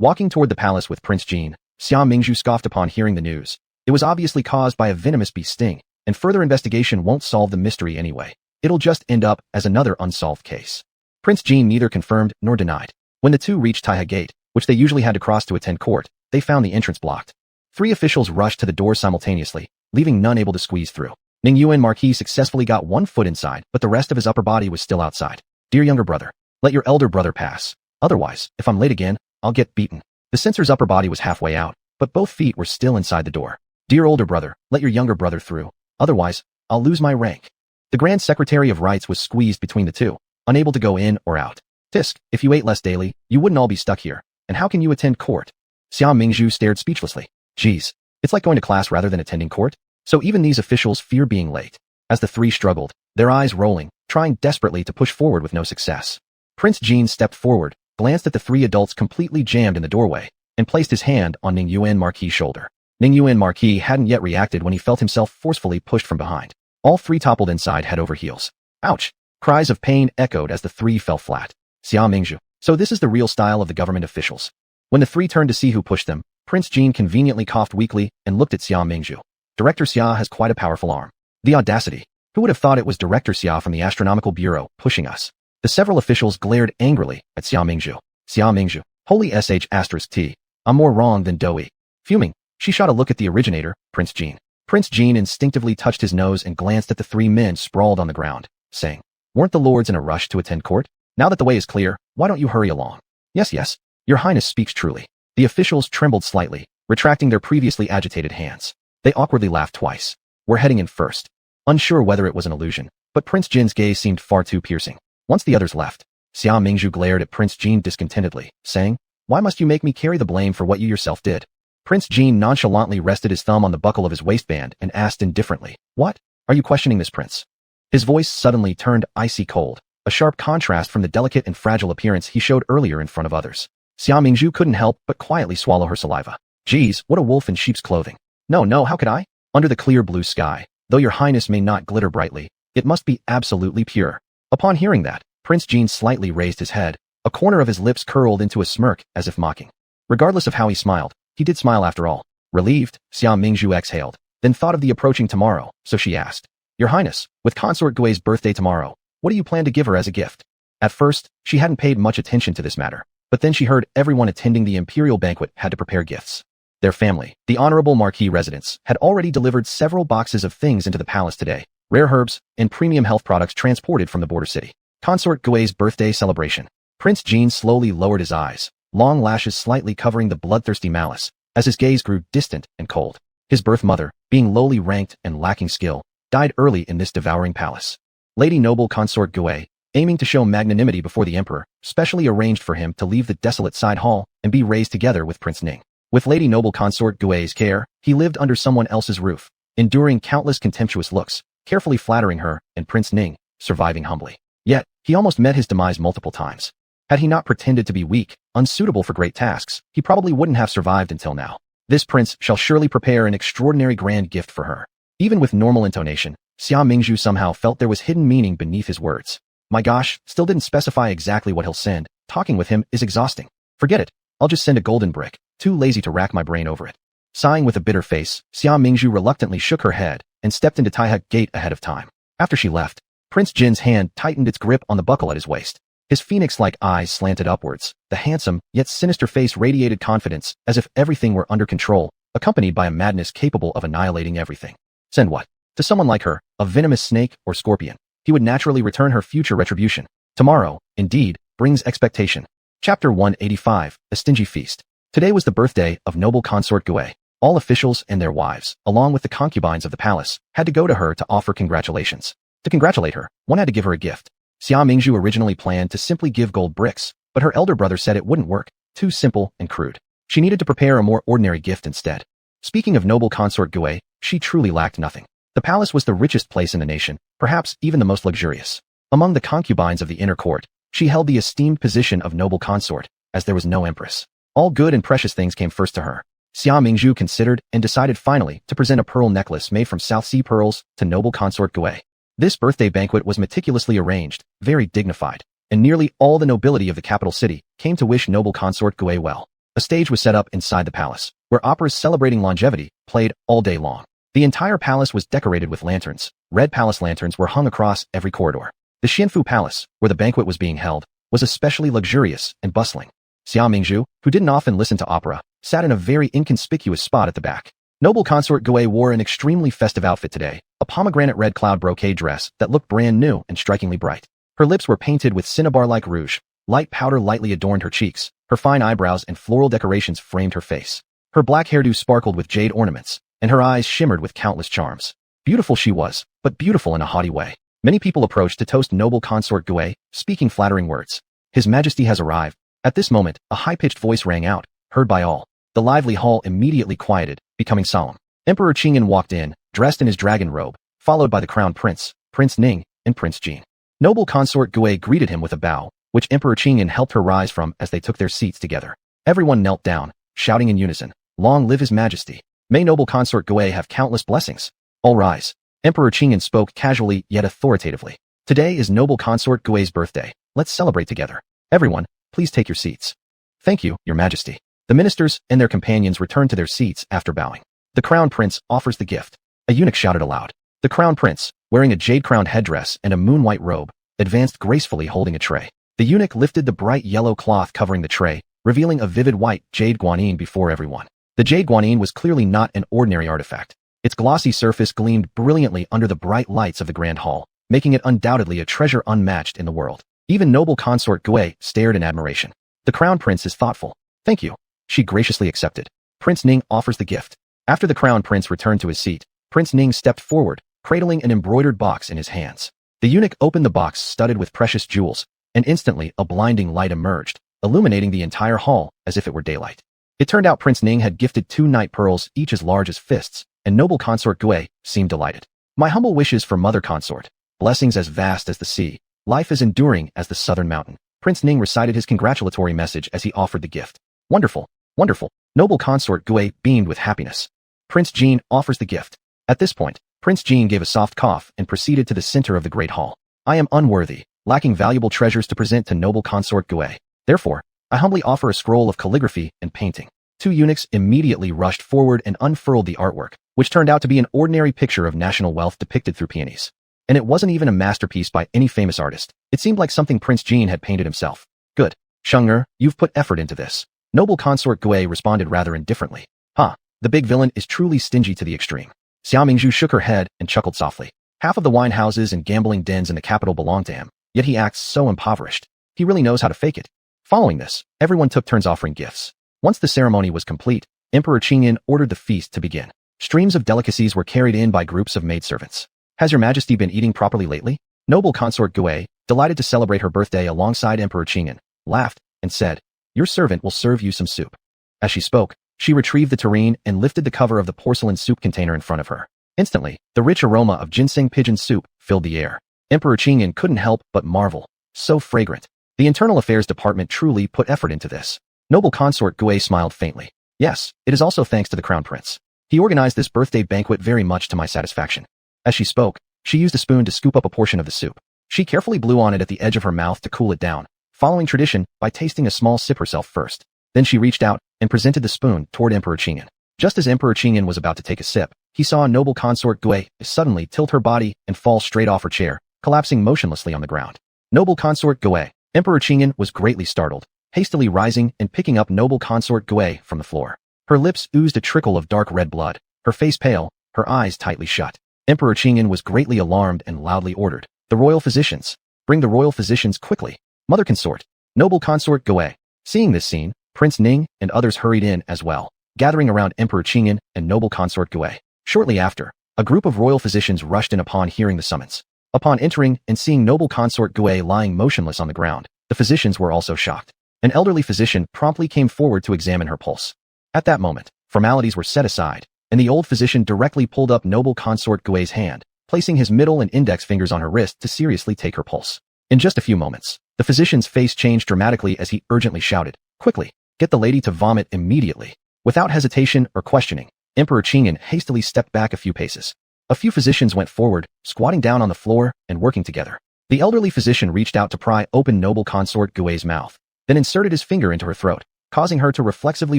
Walking toward the palace with Prince Jin, Xia Mingzhu scoffed upon hearing the news. It was obviously caused by a venomous bee sting, and further investigation won't solve the mystery anyway. It'll just end up as another unsolved case. Prince Jin neither confirmed nor denied. When the two reached Taihe Gate, which they usually had to cross to attend court, they found the entrance blocked. 3 officials rushed to the door simultaneously, leaving none able to squeeze through. Ning Yuan Marquis successfully got 1 foot inside, but the rest of his upper body was still outside. Dear younger brother, let your elder brother pass. Otherwise, if I'm late again, I'll get beaten. The censor's upper body was halfway out, but both feet were still inside the door. Dear older brother, let your younger brother through. Otherwise, I'll lose my rank. The Grand Secretary of Rights was squeezed between the two, unable to go in or out. Tisk, if you ate less daily, you wouldn't all be stuck here. And how can you attend court? Xia Mingzhu stared speechlessly. Geez, it's like going to class rather than attending court. So even these officials fear being late. As the 3 struggled, their eyes rolling, trying desperately to push forward with no success. Prince Jin stepped forward, glanced at the 3 adults completely jammed in the doorway, and placed his hand on Ning Yuan Marquis' shoulder. Ning Yuan Marquis hadn't yet reacted when he felt himself forcefully pushed from behind. All 3 toppled inside head over heels. Ouch! Cries of pain echoed as the 3 fell flat. Xia Mingzhu. So this is the real style of the government officials. When the 3 turned to see who pushed them, Prince Jin conveniently coughed weakly and looked at Xia Mingzhu. Director Xia has quite a powerful arm. The audacity. Who would have thought it was Director Xia from the Astronomical Bureau pushing us? The several officials glared angrily at Xia Mingzhu. Xia Mingzhu. Holy sh*t. I'm more wrong than doughy. Fuming, she shot a look at the originator, Prince Jin. Prince Jin instinctively touched his nose and glanced at the 3 men sprawled on the ground, saying, weren't the lords in a rush to attend court? Now that the way is clear, why don't you hurry along? Yes, your highness speaks truly. The officials trembled slightly, retracting their previously agitated hands. They awkwardly laughed twice. We're heading in first. Unsure whether it was an illusion, but Prince Jin's gaze seemed far too piercing. Once the others left, Xia Mingzhu glared at Prince Jin discontentedly, saying, why must you make me carry the blame for what you yourself did? Prince Jin nonchalantly rested his thumb on the buckle of his waistband and asked indifferently, what? Are you questioning this prince? His voice suddenly turned icy cold, a sharp contrast from the delicate and fragile appearance he showed earlier in front of others. Xia Mingzhu couldn't help but quietly swallow her saliva. Geez, what a wolf in sheep's clothing. No, how could I? Under the clear blue sky, though your highness may not glitter brightly, it must be absolutely pure. Upon hearing that, Prince Jin slightly raised his head, a corner of his lips curled into a smirk as if mocking. Regardless of how he smiled, he did smile after all. Relieved, Xia Mingzhu exhaled, then thought of the approaching tomorrow, so she asked, your highness, with Consort Gui's birthday tomorrow, what do you plan to give her as a gift? At first, she hadn't paid much attention to this matter, but then she heard everyone attending the imperial banquet had to prepare gifts. Their family, the honorable Marquis residents, had already delivered several boxes of things into the palace today, rare herbs and premium health products transported from the border city. Consort Gui's birthday celebration. Prince Jin slowly lowered his eyes, long lashes slightly covering the bloodthirsty malice, as his gaze grew distant and cold. His birth mother, being lowly ranked and lacking skill, died early in this devouring palace. Lady Noble Consort Gui, aiming to show magnanimity before the emperor, specially arranged for him to leave the desolate side hall and be raised together with Prince Ning. With Lady Noble Consort Gui's care, he lived under someone else's roof, enduring countless contemptuous looks, carefully flattering her, and Prince Ning, surviving humbly. Yet, he almost met his demise multiple times. Had he not pretended to be weak, unsuitable for great tasks, he probably wouldn't have survived until now. This prince shall surely prepare an extraordinary grand gift for her. Even with normal intonation, Xia Mingzhu somehow felt there was hidden meaning beneath his words. My gosh, still didn't specify exactly what he'll send. Talking with him is exhausting. Forget it. I'll just send a golden brick. Too lazy to rack my brain over it. Sighing with a bitter face, Xia Mingzhu reluctantly shook her head and stepped into Taihe Gate ahead of time. After she left, Prince Jin's hand tightened its grip on the buckle at his waist. His phoenix-like eyes slanted upwards. The handsome, yet sinister face radiated confidence, as if everything were under control, accompanied by a madness capable of annihilating everything. Send what? To someone like her, a venomous snake or scorpion. He would naturally return her future retribution. Tomorrow, indeed, brings expectation. Chapter 185, A Stingy Feast. Today was the birthday of noble Consort Gui. All officials and their wives, along with the concubines of the palace, had to go to her to offer congratulations. To congratulate her, one had to give her a gift. Xia Mingzhu originally planned to simply give gold bricks, but her elder brother said it wouldn't work, too simple and crude. She needed to prepare a more ordinary gift instead. Speaking of noble Consort Gui, she truly lacked nothing. The palace was the richest place in the nation, perhaps even the most luxurious. Among the concubines of the inner court, she held the esteemed position of noble consort, as there was no empress. All good and precious things came first to her. Xia Mingzhu considered and decided finally to present a pearl necklace made from South Sea pearls to noble Consort Gui. This birthday banquet was meticulously arranged, very dignified, and nearly all the nobility of the capital city came to wish noble Consort Gui well. A stage was set up inside the palace, where operas celebrating longevity played all day long. The entire palace was decorated with lanterns. Red palace lanterns were hung across every corridor. The Xianfu Palace, where the banquet was being held, was especially luxurious and bustling. Xia Mingzhu, who didn't often listen to opera, sat in a very inconspicuous spot at the back. Noble consort Gui wore an extremely festive outfit today, a pomegranate red cloud brocade dress that looked brand new and strikingly bright. Her lips were painted with cinnabar-like rouge. Light powder lightly adorned her cheeks. Her fine eyebrows and floral decorations framed her face. Her black hairdo sparkled with jade ornaments, and her eyes shimmered with countless charms. Beautiful she was, but beautiful in a haughty way. Many people approached to toast noble consort Gui, speaking flattering words. His Majesty has arrived. At this moment, a high-pitched voice rang out, heard by all. The lively hall immediately quieted, becoming solemn. Emperor Qingyan walked in, dressed in his dragon robe, followed by the crown prince, Prince Ning, and Prince Jin. Noble consort Gui greeted him with a bow, which Emperor Qingyan helped her rise from as they took their seats together. Everyone knelt down, shouting in unison, "Long live His Majesty! May noble consort Gui have countless blessings." All rise. Emperor Qingyan spoke casually yet authoritatively. Today is noble consort Gui's birthday. Let's celebrate together. Everyone, please take your seats. Thank you, Your Majesty. The ministers and their companions returned to their seats after bowing. The crown prince offers the gift. A eunuch shouted aloud. The crown prince, wearing a jade-crowned headdress and a moon-white robe, advanced gracefully holding a tray. The eunuch lifted the bright yellow cloth covering the tray, revealing a vivid white jade guanine before everyone. The jade guanine was clearly not an ordinary artifact. Its glossy surface gleamed brilliantly under the bright lights of the grand hall, making it undoubtedly a treasure unmatched in the world. Even noble consort Gui stared in admiration. The crown prince is thoughtful. Thank you. She graciously accepted. Prince Ning offers the gift. After the crown prince returned to his seat, Prince Ning stepped forward, cradling an embroidered box in his hands. The eunuch opened the box studded with precious jewels, and instantly a blinding light emerged, illuminating the entire hall as if it were daylight. It turned out Prince Ning had gifted 2 night pearls, each as large as fists, and noble consort Gui seemed delighted. My humble wishes for mother consort. Blessings as vast as the sea. Life as enduring as the southern mountain. Prince Ning recited his congratulatory message as he offered the gift. Wonderful, wonderful. Noble consort Gui beamed with happiness. Prince Jin offers the gift. At this point, Prince Jin gave a soft cough and proceeded to the center of the great hall. I am unworthy, lacking valuable treasures to present to noble consort Gui. Therefore, I humbly offer a scroll of calligraphy and painting. 2 eunuchs immediately rushed forward and unfurled the artwork, which turned out to be an ordinary picture of national wealth depicted through peonies. And it wasn't even a masterpiece by any famous artist. It seemed like something Prince Jin had painted himself. Good. Sheng'er, you've put effort into this. Noble consort Gui responded rather indifferently. The big villain is truly stingy to the extreme. Xia Mingzhu shook her head and chuckled softly. Half of the wine houses and gambling dens in the capital belong to him, yet he acts so impoverished. He really knows how to fake it. Following this, everyone took turns offering gifts. Once the ceremony was complete, Emperor Qingyan ordered the feast to begin. Streams of delicacies were carried in by groups of maidservants. Has Your Majesty been eating properly lately? Noble consort Gui, delighted to celebrate her birthday alongside Emperor Qingyan, laughed and said, Your servant will serve you some soup. As she spoke, she retrieved the tureen and lifted the cover of the porcelain soup container in front of her. Instantly, the rich aroma of ginseng pigeon soup filled the air. Emperor Qingyan couldn't help but marvel. So fragrant. The Internal Affairs Department truly put effort into this. Noble consort Gui smiled faintly. Yes, it is also thanks to the crown prince. He organized this birthday banquet very much to my satisfaction. As she spoke, she used a spoon to scoop up a portion of the soup. She carefully blew on it at the edge of her mouth to cool it down, following tradition by tasting a small sip herself first. Then she reached out and presented the spoon toward Emperor Qingyan. Just as Emperor Qingyan was about to take a sip, he saw noble consort Gui suddenly tilt her body and fall straight off her chair, collapsing motionlessly on the ground. Noble consort Gui. Emperor Qingyan was greatly startled, hastily rising and picking up noble consort Gui from the floor. Her lips oozed a trickle of dark red blood, her face pale, her eyes tightly shut. Emperor Qingyan was greatly alarmed and loudly ordered, The royal physicians. Bring the royal physicians quickly. Mother consort. Noble consort Gui. Seeing this scene, Prince Ning and others hurried in as well, gathering around Emperor Qingyan and noble consort Gui. Shortly after, a group of royal physicians rushed in upon hearing the summons. Upon entering and seeing noble consort Gui lying motionless on the ground, the physicians were also shocked. An elderly physician promptly came forward to examine her pulse. At that moment, formalities were set aside, and the old physician directly pulled up noble consort Gui's hand, placing his middle and index fingers on her wrist to seriously take her pulse. In just a few moments, the physician's face changed dramatically as he urgently shouted, Quickly, get the lady to vomit immediately. Without hesitation or questioning, Emperor Qingyan hastily stepped back a few paces. A few physicians went forward, squatting down on the floor and working together. The elderly physician reached out to pry open noble consort Gui's mouth, then inserted his finger into her throat, causing her to reflexively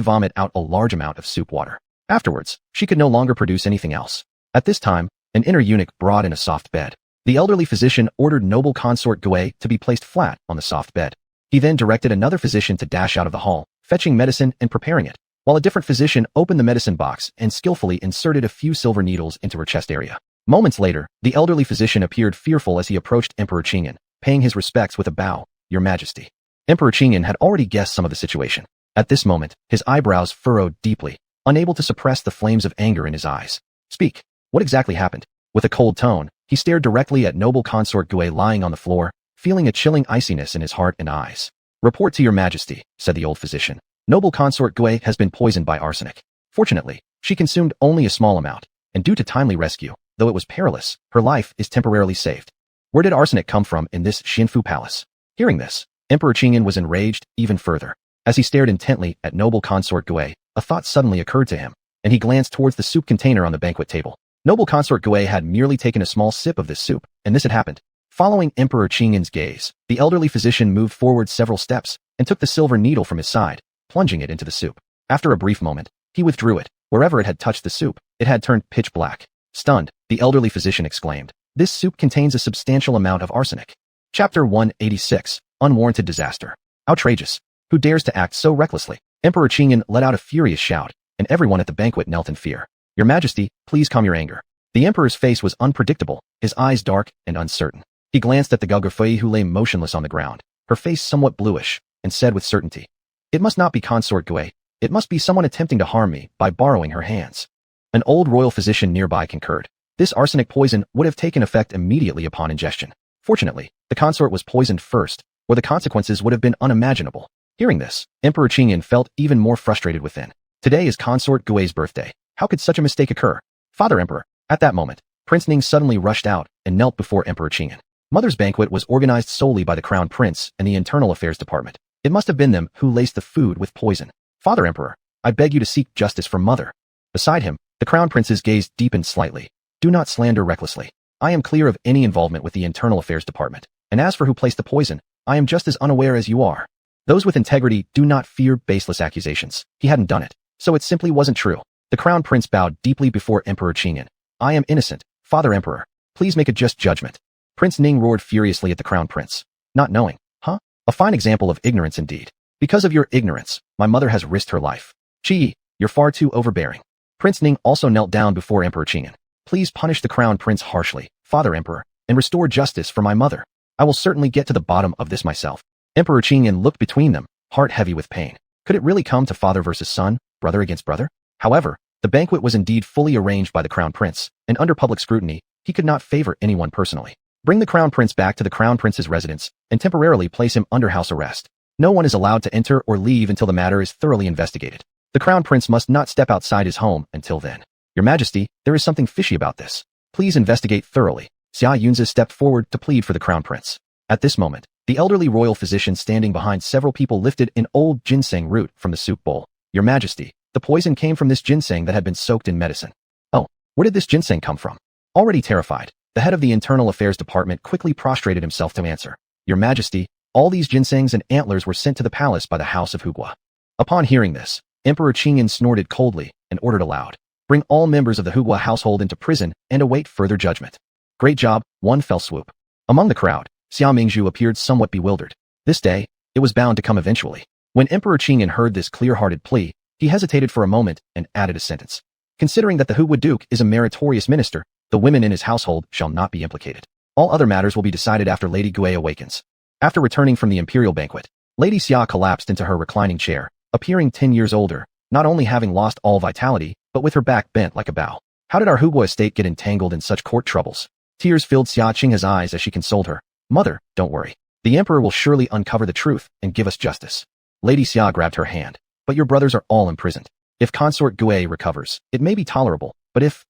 vomit out a large amount of soup water. Afterwards, she could no longer produce anything else. At this time, an inner eunuch brought in a soft bed. The elderly physician ordered noble consort Gui to be placed flat on the soft bed. He then directed another physician to dash out of the hall, fetching medicine and preparing it, while a different physician opened the medicine box and skillfully inserted a few silver needles into her chest area. Moments later, the elderly physician appeared fearful as he approached Emperor Qingyan, paying his respects with a bow, "Your Majesty." Emperor Qingyan had already guessed some of the situation. At this moment, his eyebrows furrowed deeply, unable to suppress the flames of anger in his eyes. "Speak. What exactly happened?" With a cold tone, he stared directly at noble consort Gui lying on the floor, feeling a chilling iciness in his heart and eyes. "Report to your Majesty," said the old physician. "Noble consort Gui has been poisoned by arsenic. Fortunately, she consumed only a small amount, and due to timely rescue, though it was perilous, her life is temporarily saved." Where did arsenic come from in this Xianfu palace? Hearing this, Emperor Qingyan was enraged even further. As he stared intently at noble consort Gui, a thought suddenly occurred to him, and he glanced towards the soup container on the banquet table. Noble consort Gui had merely taken a small sip of this soup, and this had happened. Following Emperor Qingyan's gaze, the elderly physician moved forward several steps and took the silver needle from his side, plunging it into the soup. After a brief moment, he withdrew it. Wherever it had touched the soup, it had turned pitch black. Stunned, the elderly physician exclaimed, "This soup contains a substantial amount of arsenic." Chapter 186, Unwarranted Disaster. Outrageous. Who dares to act so recklessly? Emperor Qingyan let out a furious shout, and everyone at the banquet knelt in fear. "Your Majesty, please calm your anger." The emperor's face was unpredictable, his eyes dark and uncertain. He glanced at the Gugurfei who lay motionless on the ground, her face somewhat bluish, and said with certainty, "It must not be consort Gui. It must be someone attempting to harm me by borrowing her hands." An old royal physician nearby concurred. This arsenic poison would have taken effect immediately upon ingestion. Fortunately, the consort was poisoned first, or the consequences would have been unimaginable. Hearing this, Emperor Qingyan felt even more frustrated within. Today is consort Gui's birthday. How could such a mistake occur? "Father Emperor." At that moment, Prince Ning suddenly rushed out and knelt before Emperor Qingyan. Mother's banquet was organized solely by the Crown Prince and the Internal Affairs Department. It must have been them who laced the food with poison. "Father Emperor, I beg you to seek justice for Mother." Beside him, the Crown Prince's gaze deepened slightly. "Do not slander recklessly. I am clear of any involvement with the Internal Affairs Department, and as for who placed the poison, I am just as unaware as you are. Those with integrity do not fear baseless accusations. He hadn't done it, so it simply wasn't true." The Crown Prince bowed deeply before Emperor Qingyan. "I am innocent, Father Emperor. Please make a just judgment." Prince Ning roared furiously at the Crown Prince. "Not knowing, huh? A fine example of ignorance indeed. Because of your ignorance, my mother has risked her life. Chi, you're far too overbearing." Prince Ning also knelt down before Emperor Qingyan. "Please punish the Crown Prince harshly, Father Emperor, and restore justice for my mother. I will certainly get to the bottom of this myself." Emperor Qingyan looked between them, heart heavy with pain. Could it really come to father versus son, brother against brother? However, the banquet was indeed fully arranged by the Crown Prince, and under public scrutiny, he could not favor anyone personally. Bring the Crown Prince back to the Crown Prince's residence and temporarily place him under house arrest. No one is allowed to enter or leave until the matter is thoroughly investigated. The Crown Prince must not step outside his home until then. "Your Majesty, there is something fishy about this. Please investigate thoroughly." Xia Yunzi stepped forward to plead for the Crown Prince. At this moment, the elderly royal physician standing behind several people lifted an old ginseng root from the soup bowl. "Your Majesty, the poison came from this ginseng that had been soaked in medicine." "Oh, where did this ginseng come from?" Already terrified, the head of the Internal Affairs Department quickly prostrated himself to answer. "Your Majesty, all these ginsengs and antlers were sent to the palace by the House of Hugua." Upon hearing this, Emperor Qingyan snorted coldly and ordered aloud, "Bring all members of the Hugua household into prison and await further judgment." "Great job," one fell swoop. Among the crowd, Xia Mingzhu appeared somewhat bewildered. This day, it was bound to come eventually. When Emperor Qingyan heard this clear-hearted plea, he hesitated for a moment and added a sentence. "Considering that the Hugua Duke is a meritorious minister, the women in his household shall not be implicated. All other matters will be decided after Lady Gui awakens." After returning from the imperial banquet, Lady Xia collapsed into her reclining chair, appearing 10 years older, not only having lost all vitality, but with her back bent like a bow. How did our Hugua estate get entangled in such court troubles? Tears filled Xia Qinghe's eyes as she consoled her. "Mother, don't worry. The emperor will surely uncover the truth and give us justice." Lady Xia grabbed her hand. "But your brothers are all imprisoned. If consort Gui recovers, it may be tolerable, but if,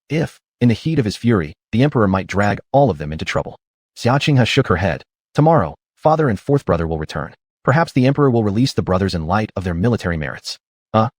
in the heat of his fury, the emperor might drag all of them into trouble." Xia Qinghe shook her head. "Tomorrow, father and fourth brother will return. Perhaps the emperor will release the brothers in light of their military merits."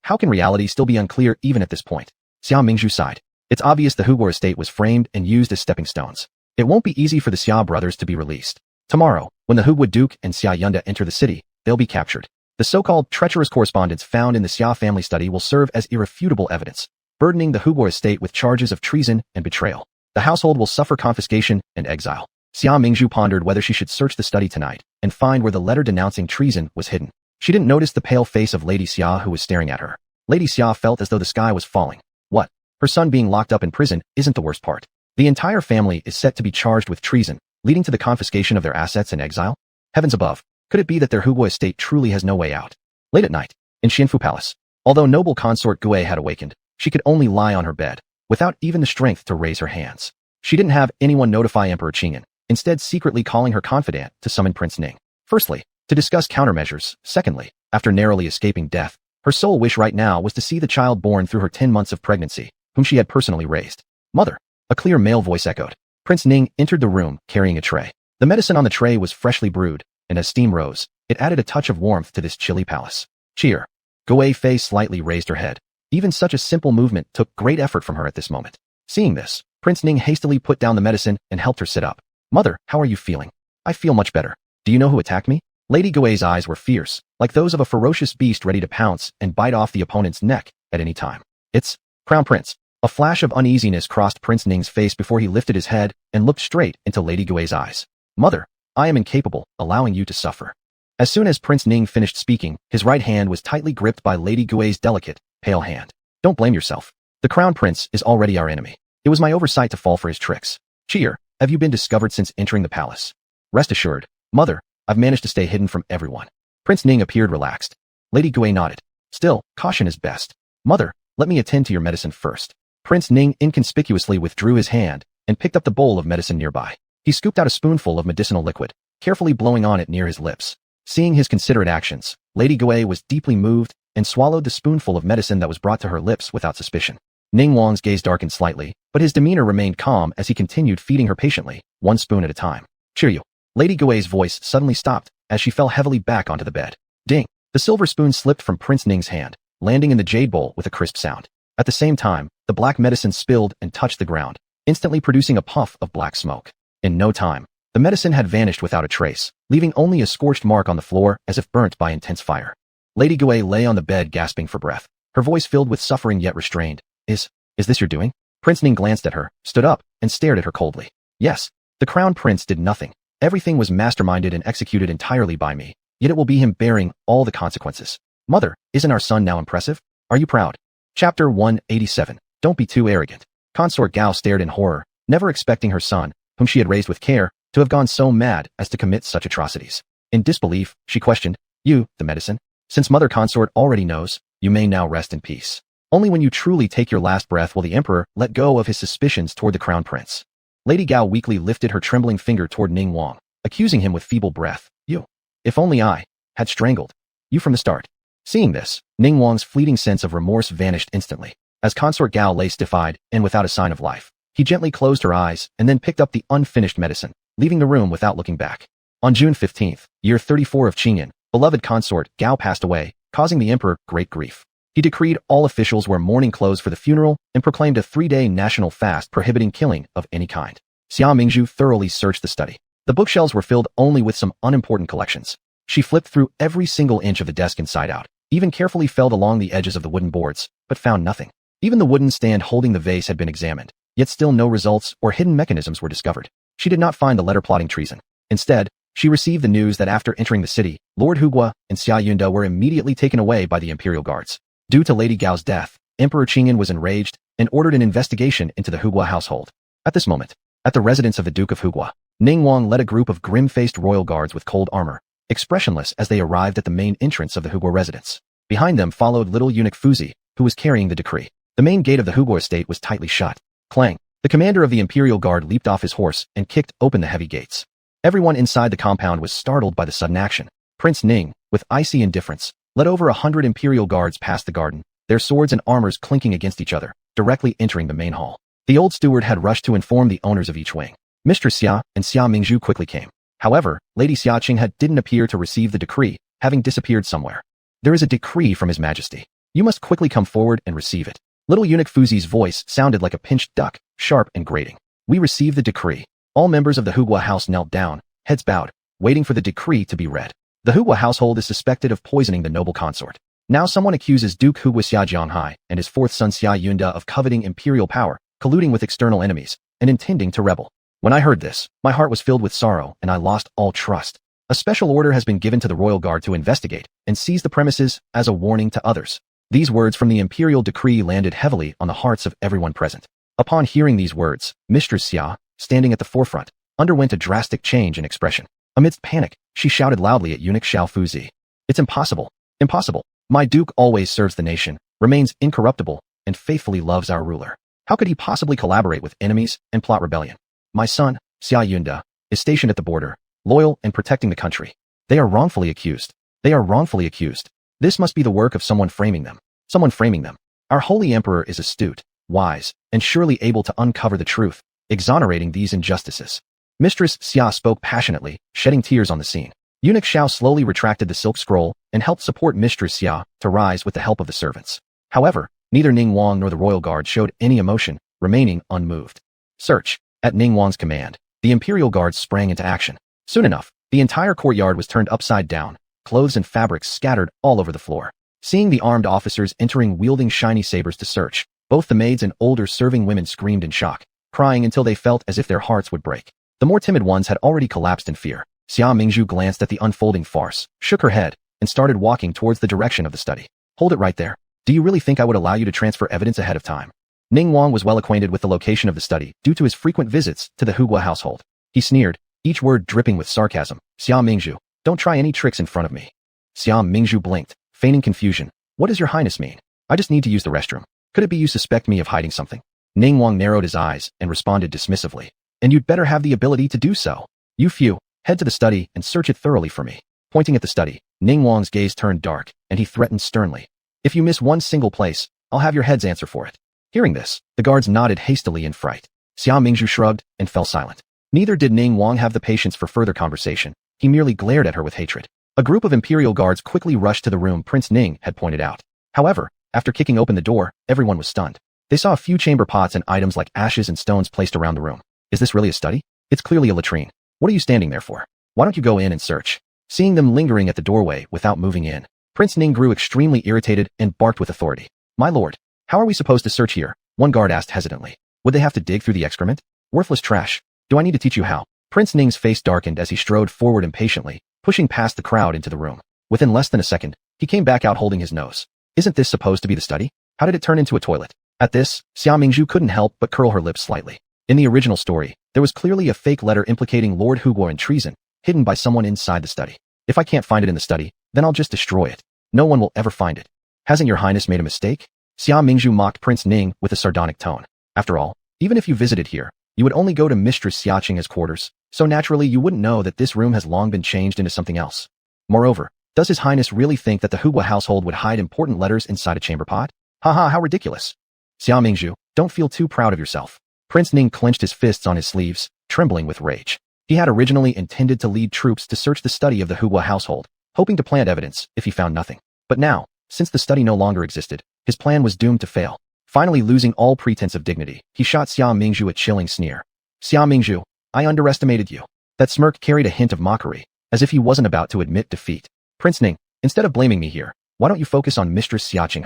How can reality still be unclear even at this point? Xia Mingzhu sighed. "It's obvious the Hugua estate was framed and used as stepping stones. It won't be easy for the Xia brothers to be released. Tomorrow, when the Hugua Duke and Xia Yunda enter the city, they'll be captured. The so-called treacherous correspondence found in the Xia family study will serve as irrefutable evidence, burdening the Huguo estate with charges of treason and betrayal. The household will suffer confiscation and exile. Xia Mingzhu pondered whether she should search the study tonight and find where the letter denouncing treason was hidden. She didn't notice the pale face of Lady Xia who was staring at her. Lady Xia felt as though the sky was falling. What? Her son being locked up in prison isn't the worst part. The entire family is set to be charged with treason, leading to the confiscation of their assets and exile? Heavens above, could it be that their Huguo estate truly has no way out? Late at night, in Xianfu Palace, although noble consort Gui had awakened, she could only lie on her bed, without even the strength to raise her hands. She didn't have anyone notify Emperor Qingyan, instead secretly calling her confidant to summon Prince Ning. Firstly, to discuss countermeasures. Secondly, after narrowly escaping death, her sole wish right now was to see the child born through her 10 months of pregnancy, whom she had personally raised. Mother, a clear male voice echoed. Prince Ning entered the room carrying a tray. The medicine on the tray was freshly brewed, and as steam rose, it added a touch of warmth to this chilly palace. Cheer. Gui Fei slightly raised her head. Even such a simple movement took great effort from her at this moment. Seeing this, Prince Ning hastily put down the medicine and helped her sit up. Mother, how are you feeling? I feel much better. Do you know who attacked me? Lady Gui's eyes were fierce, like those of a ferocious beast ready to pounce and bite off the opponent's neck at any time. It's Crown Prince. A flash of uneasiness crossed Prince Ning's face before he lifted his head and looked straight into Lady Gui's eyes. Mother, I am incapable, allowing you to suffer. As soon as Prince Ning finished speaking, his right hand was tightly gripped by Lady Gui's delicate, pale hand. Don't blame yourself. The Crown Prince is already our enemy. It was my oversight to fall for his tricks. Cheer, have you been discovered since entering the palace? Rest assured, Mother, I've managed to stay hidden from everyone. Prince Ning appeared relaxed. Lady Gui nodded. Still, caution is best. Mother, let me attend to your medicine first. Prince Ning inconspicuously withdrew his hand and picked up the bowl of medicine nearby. He scooped out a spoonful of medicinal liquid, carefully blowing on it near his lips. Seeing his considerate actions, Lady Gui was deeply moved and swallowed the spoonful of medicine that was brought to her lips without suspicion. Ning Wang's gaze darkened slightly, but his demeanor remained calm as he continued feeding her patiently, one spoon at a time. Cheer you. Lady Gui's voice suddenly stopped as she fell heavily back onto the bed. Ding! The silver spoon slipped from Prince Ning's hand, landing in the jade bowl with a crisp sound. At the same time, the black medicine spilled and touched the ground, instantly producing a puff of black smoke. In no time, the medicine had vanished without a trace, leaving only a scorched mark on the floor as if burnt by intense fire. Lady Gui lay on the bed gasping for breath, her voice filled with suffering yet restrained. Is this your doing? Prince Ning glanced at her, stood up, and stared at her coldly. Yes, the Crown Prince did nothing. Everything was masterminded and executed entirely by me, yet it will be him bearing all the consequences. Mother, isn't our son now impressive? Are you proud? Chapter 187. Don't be too arrogant. Consort Gao stared in horror, never expecting her son, whom she had raised with care, to have gone so mad as to commit such atrocities. In disbelief, she questioned, You, the medicine? Since Mother Consort already knows, you may now rest in peace. Only when you truly take your last breath will the Emperor let go of his suspicions toward the Crown Prince. Lady Gao weakly lifted her trembling finger toward Ning Wang, accusing him with feeble breath. You. If only I had strangled you from the start. Seeing this, Ning Wang's fleeting sense of remorse vanished instantly. As Consort Gao lay stiff-eyed and without a sign of life, he gently closed her eyes and then picked up the unfinished medicine, leaving the room without looking back. On June 15th, year 34 of Qingyan, beloved consort Gao passed away, causing the emperor great grief. He decreed all officials wear mourning clothes for the funeral and proclaimed a 3-day national fast prohibiting killing of any kind. Xia Mingzhu thoroughly searched the study. The bookshelves were filled only with some unimportant collections. She flipped through every single inch of the desk inside out, even carefully felt along the edges of the wooden boards, but found nothing. Even the wooden stand holding the vase had been examined, yet still no results or hidden mechanisms were discovered. She did not find the letter plotting treason. Instead, she received the news that after entering the city, Lord Huguo and Xia Yunda were immediately taken away by the imperial guards. Due to Lady Gao's death, Emperor Qingyan was enraged and ordered an investigation into the Huguo household. At this moment, at the residence of the Duke of Huguo, Ning Wang led a group of grim-faced royal guards with cold armor, expressionless as they arrived at the main entrance of the Huguo residence. Behind them followed little eunuch Fuzi, who was carrying the decree. The main gate of the Huguo estate was tightly shut. Clang! The commander of the imperial guard leaped off his horse and kicked open the heavy gates. Everyone inside the compound was startled by the sudden action. Prince Ning, with icy indifference, led over 100 imperial guards past the garden, their swords and armors clinking against each other, directly entering the main hall. The old steward had rushed to inform the owners of each wing. Mistress Xia and Xia Mingzhu quickly came. However, Lady Xia Qinghe didn't appear to receive the decree, having disappeared somewhere. There is a decree from His Majesty. You must quickly come forward and receive it. Little eunuch Fuzi's voice sounded like a pinched duck, sharp and grating. We received the decree. All members of the Huguo house knelt down, heads bowed, waiting for the decree to be read. The Hua household is suspected of poisoning the noble consort. Now someone accuses Duke Hua Xia Jianghai and his fourth son Xia Yunda of coveting imperial power, colluding with external enemies, and intending to rebel. When I heard this, my heart was filled with sorrow and I lost all trust. A special order has been given to the royal guard to investigate and seize the premises as a warning to others. These words from the imperial decree landed heavily on the hearts of everyone present. Upon hearing these words, Mistress Xia, standing at the forefront, underwent a drastic change in expression. Amidst panic, she shouted loudly at eunuch Xiao Fuzi. It's impossible. Impossible. My duke always serves the nation, remains incorruptible, and faithfully loves our ruler. How could he possibly collaborate with enemies and plot rebellion? My son, Xia Yunda, is stationed at the border, loyal and protecting the country. They are wrongfully accused. They are wrongfully accused. This must be the work of someone framing them. Someone framing them. Our holy emperor is astute, wise, and surely able to uncover the truth, exonerating these injustices. Mistress Xia spoke passionately, shedding tears on the scene. Eunuch Xiao slowly retracted the silk scroll and helped support Mistress Xia to rise with the help of the servants. However, neither Ning Wang nor the royal guard showed any emotion, remaining unmoved. Search. At Ning Wang's command, the imperial guards sprang into action. Soon enough, the entire courtyard was turned upside down, clothes and fabrics scattered all over the floor. Seeing the armed officers entering wielding shiny sabers to search, both the maids and older serving women screamed in shock, crying until they felt as if their hearts would break. The more timid ones had already collapsed in fear. Xia Mingzhu glanced at the unfolding farce, shook her head, and started walking towards the direction of the study. Hold it right there. Do you really think I would allow you to transfer evidence ahead of time? Ning Wang was well acquainted with the location of the study due to his frequent visits to the Hua household. He sneered, each word dripping with sarcasm. Xia Mingzhu, don't try any tricks in front of me. Xia Mingzhu blinked, feigning confusion. What does your highness mean? I just need to use the restroom. Could it be you suspect me of hiding something? Ning Wang narrowed his eyes and responded dismissively. And you'd better have the ability to do so. You few, head to the study and search it thoroughly for me. Pointing at the study, Ning Wang's gaze turned dark, and he threatened sternly. If you miss one single place, I'll have your heads answer for it. Hearing this, the guards nodded hastily in fright. Xia Mingzhu shrugged and fell silent. Neither did Ning Wang have the patience for further conversation. He merely glared at her with hatred. A group of imperial guards quickly rushed to the room Prince Ning had pointed out. However, after kicking open the door, everyone was stunned. They saw a few chamber pots and items like ashes and stones placed around the room. Is this really a study? It's clearly a latrine. What are you standing there for? Why don't you go in and search? Seeing them lingering at the doorway without moving in, Prince Ning grew extremely irritated and barked with authority. My lord, how are we supposed to search here? One guard asked hesitantly. Would they have to dig through the excrement? Worthless trash. Do I need to teach you how? Prince Ning's face darkened as he strode forward impatiently, pushing past the crowd into the room. Within less than a second, he came back out holding his nose. Isn't this supposed to be the study? How did it turn into a toilet? At this, Xia Mingzhu couldn't help but curl her lips slightly. In the original story, there was clearly a fake letter implicating Lord Hugua in treason, hidden by someone inside the study. If I can't find it in the study, then I'll just destroy it. No one will ever find it. Hasn't your highness made a mistake? Xia Mingzhu mocked Prince Ning with a sardonic tone. After all, even if you visited here, you would only go to Mistress Xiaqing's quarters, so naturally you wouldn't know that this room has long been changed into something else. Moreover, does his highness really think that the Hugua household would hide important letters inside a chamber pot? Haha, how ridiculous. Xia Mingzhu, don't feel too proud of yourself. Prince Ning clenched his fists on his sleeves, trembling with rage. He had originally intended to lead troops to search the study of the Hugua household, hoping to plant evidence if he found nothing. But now, since the study no longer existed, his plan was doomed to fail. Finally losing all pretense of dignity, he shot Xia Mingzhu a chilling sneer. Xia Mingzhu, I underestimated you. That smirk carried a hint of mockery, as if he wasn't about to admit defeat. Prince Ning, instead of blaming me here, why don't you focus on Mistress Xiaqing?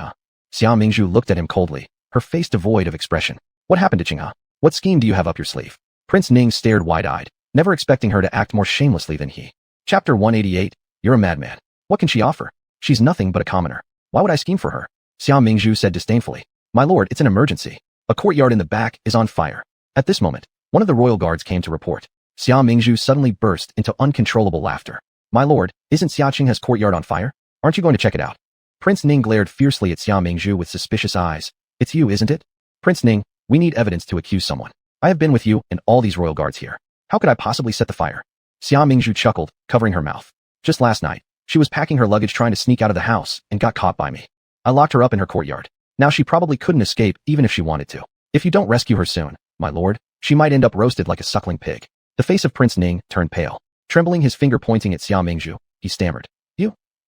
Xia Mingzhu looked at him coldly, her face devoid of expression. What happened to Qinghe? What scheme do you have up your sleeve? Prince Ning stared wide-eyed, never expecting her to act more shamelessly than he. Chapter 188, You're a madman. What can she offer? She's nothing but a commoner. Why would I scheme for her? Xia Mingzhu said disdainfully. My lord, it's an emergency. A courtyard in the back is on fire. At this moment, one of the royal guards came to report. Xia Mingzhu suddenly burst into uncontrollable laughter. My lord, isn't Xiaqing's courtyard on fire? Aren't you going to check it out? Prince Ning glared fiercely at Xia Mingzhu with suspicious eyes. It's you, isn't it? Prince Ning, we need evidence to accuse someone. I have been with you and all these royal guards here. How could I possibly set the fire? Xia Mingzhu chuckled, covering her mouth. Just last night, she was packing her luggage trying to sneak out of the house and got caught by me. I locked her up in her courtyard. Now she probably couldn't escape even if she wanted to. If you don't rescue her soon, my lord, she might end up roasted like a suckling pig. The face of Prince Ning turned pale. Trembling, his finger pointing at Xia Mingzhu, he stammered.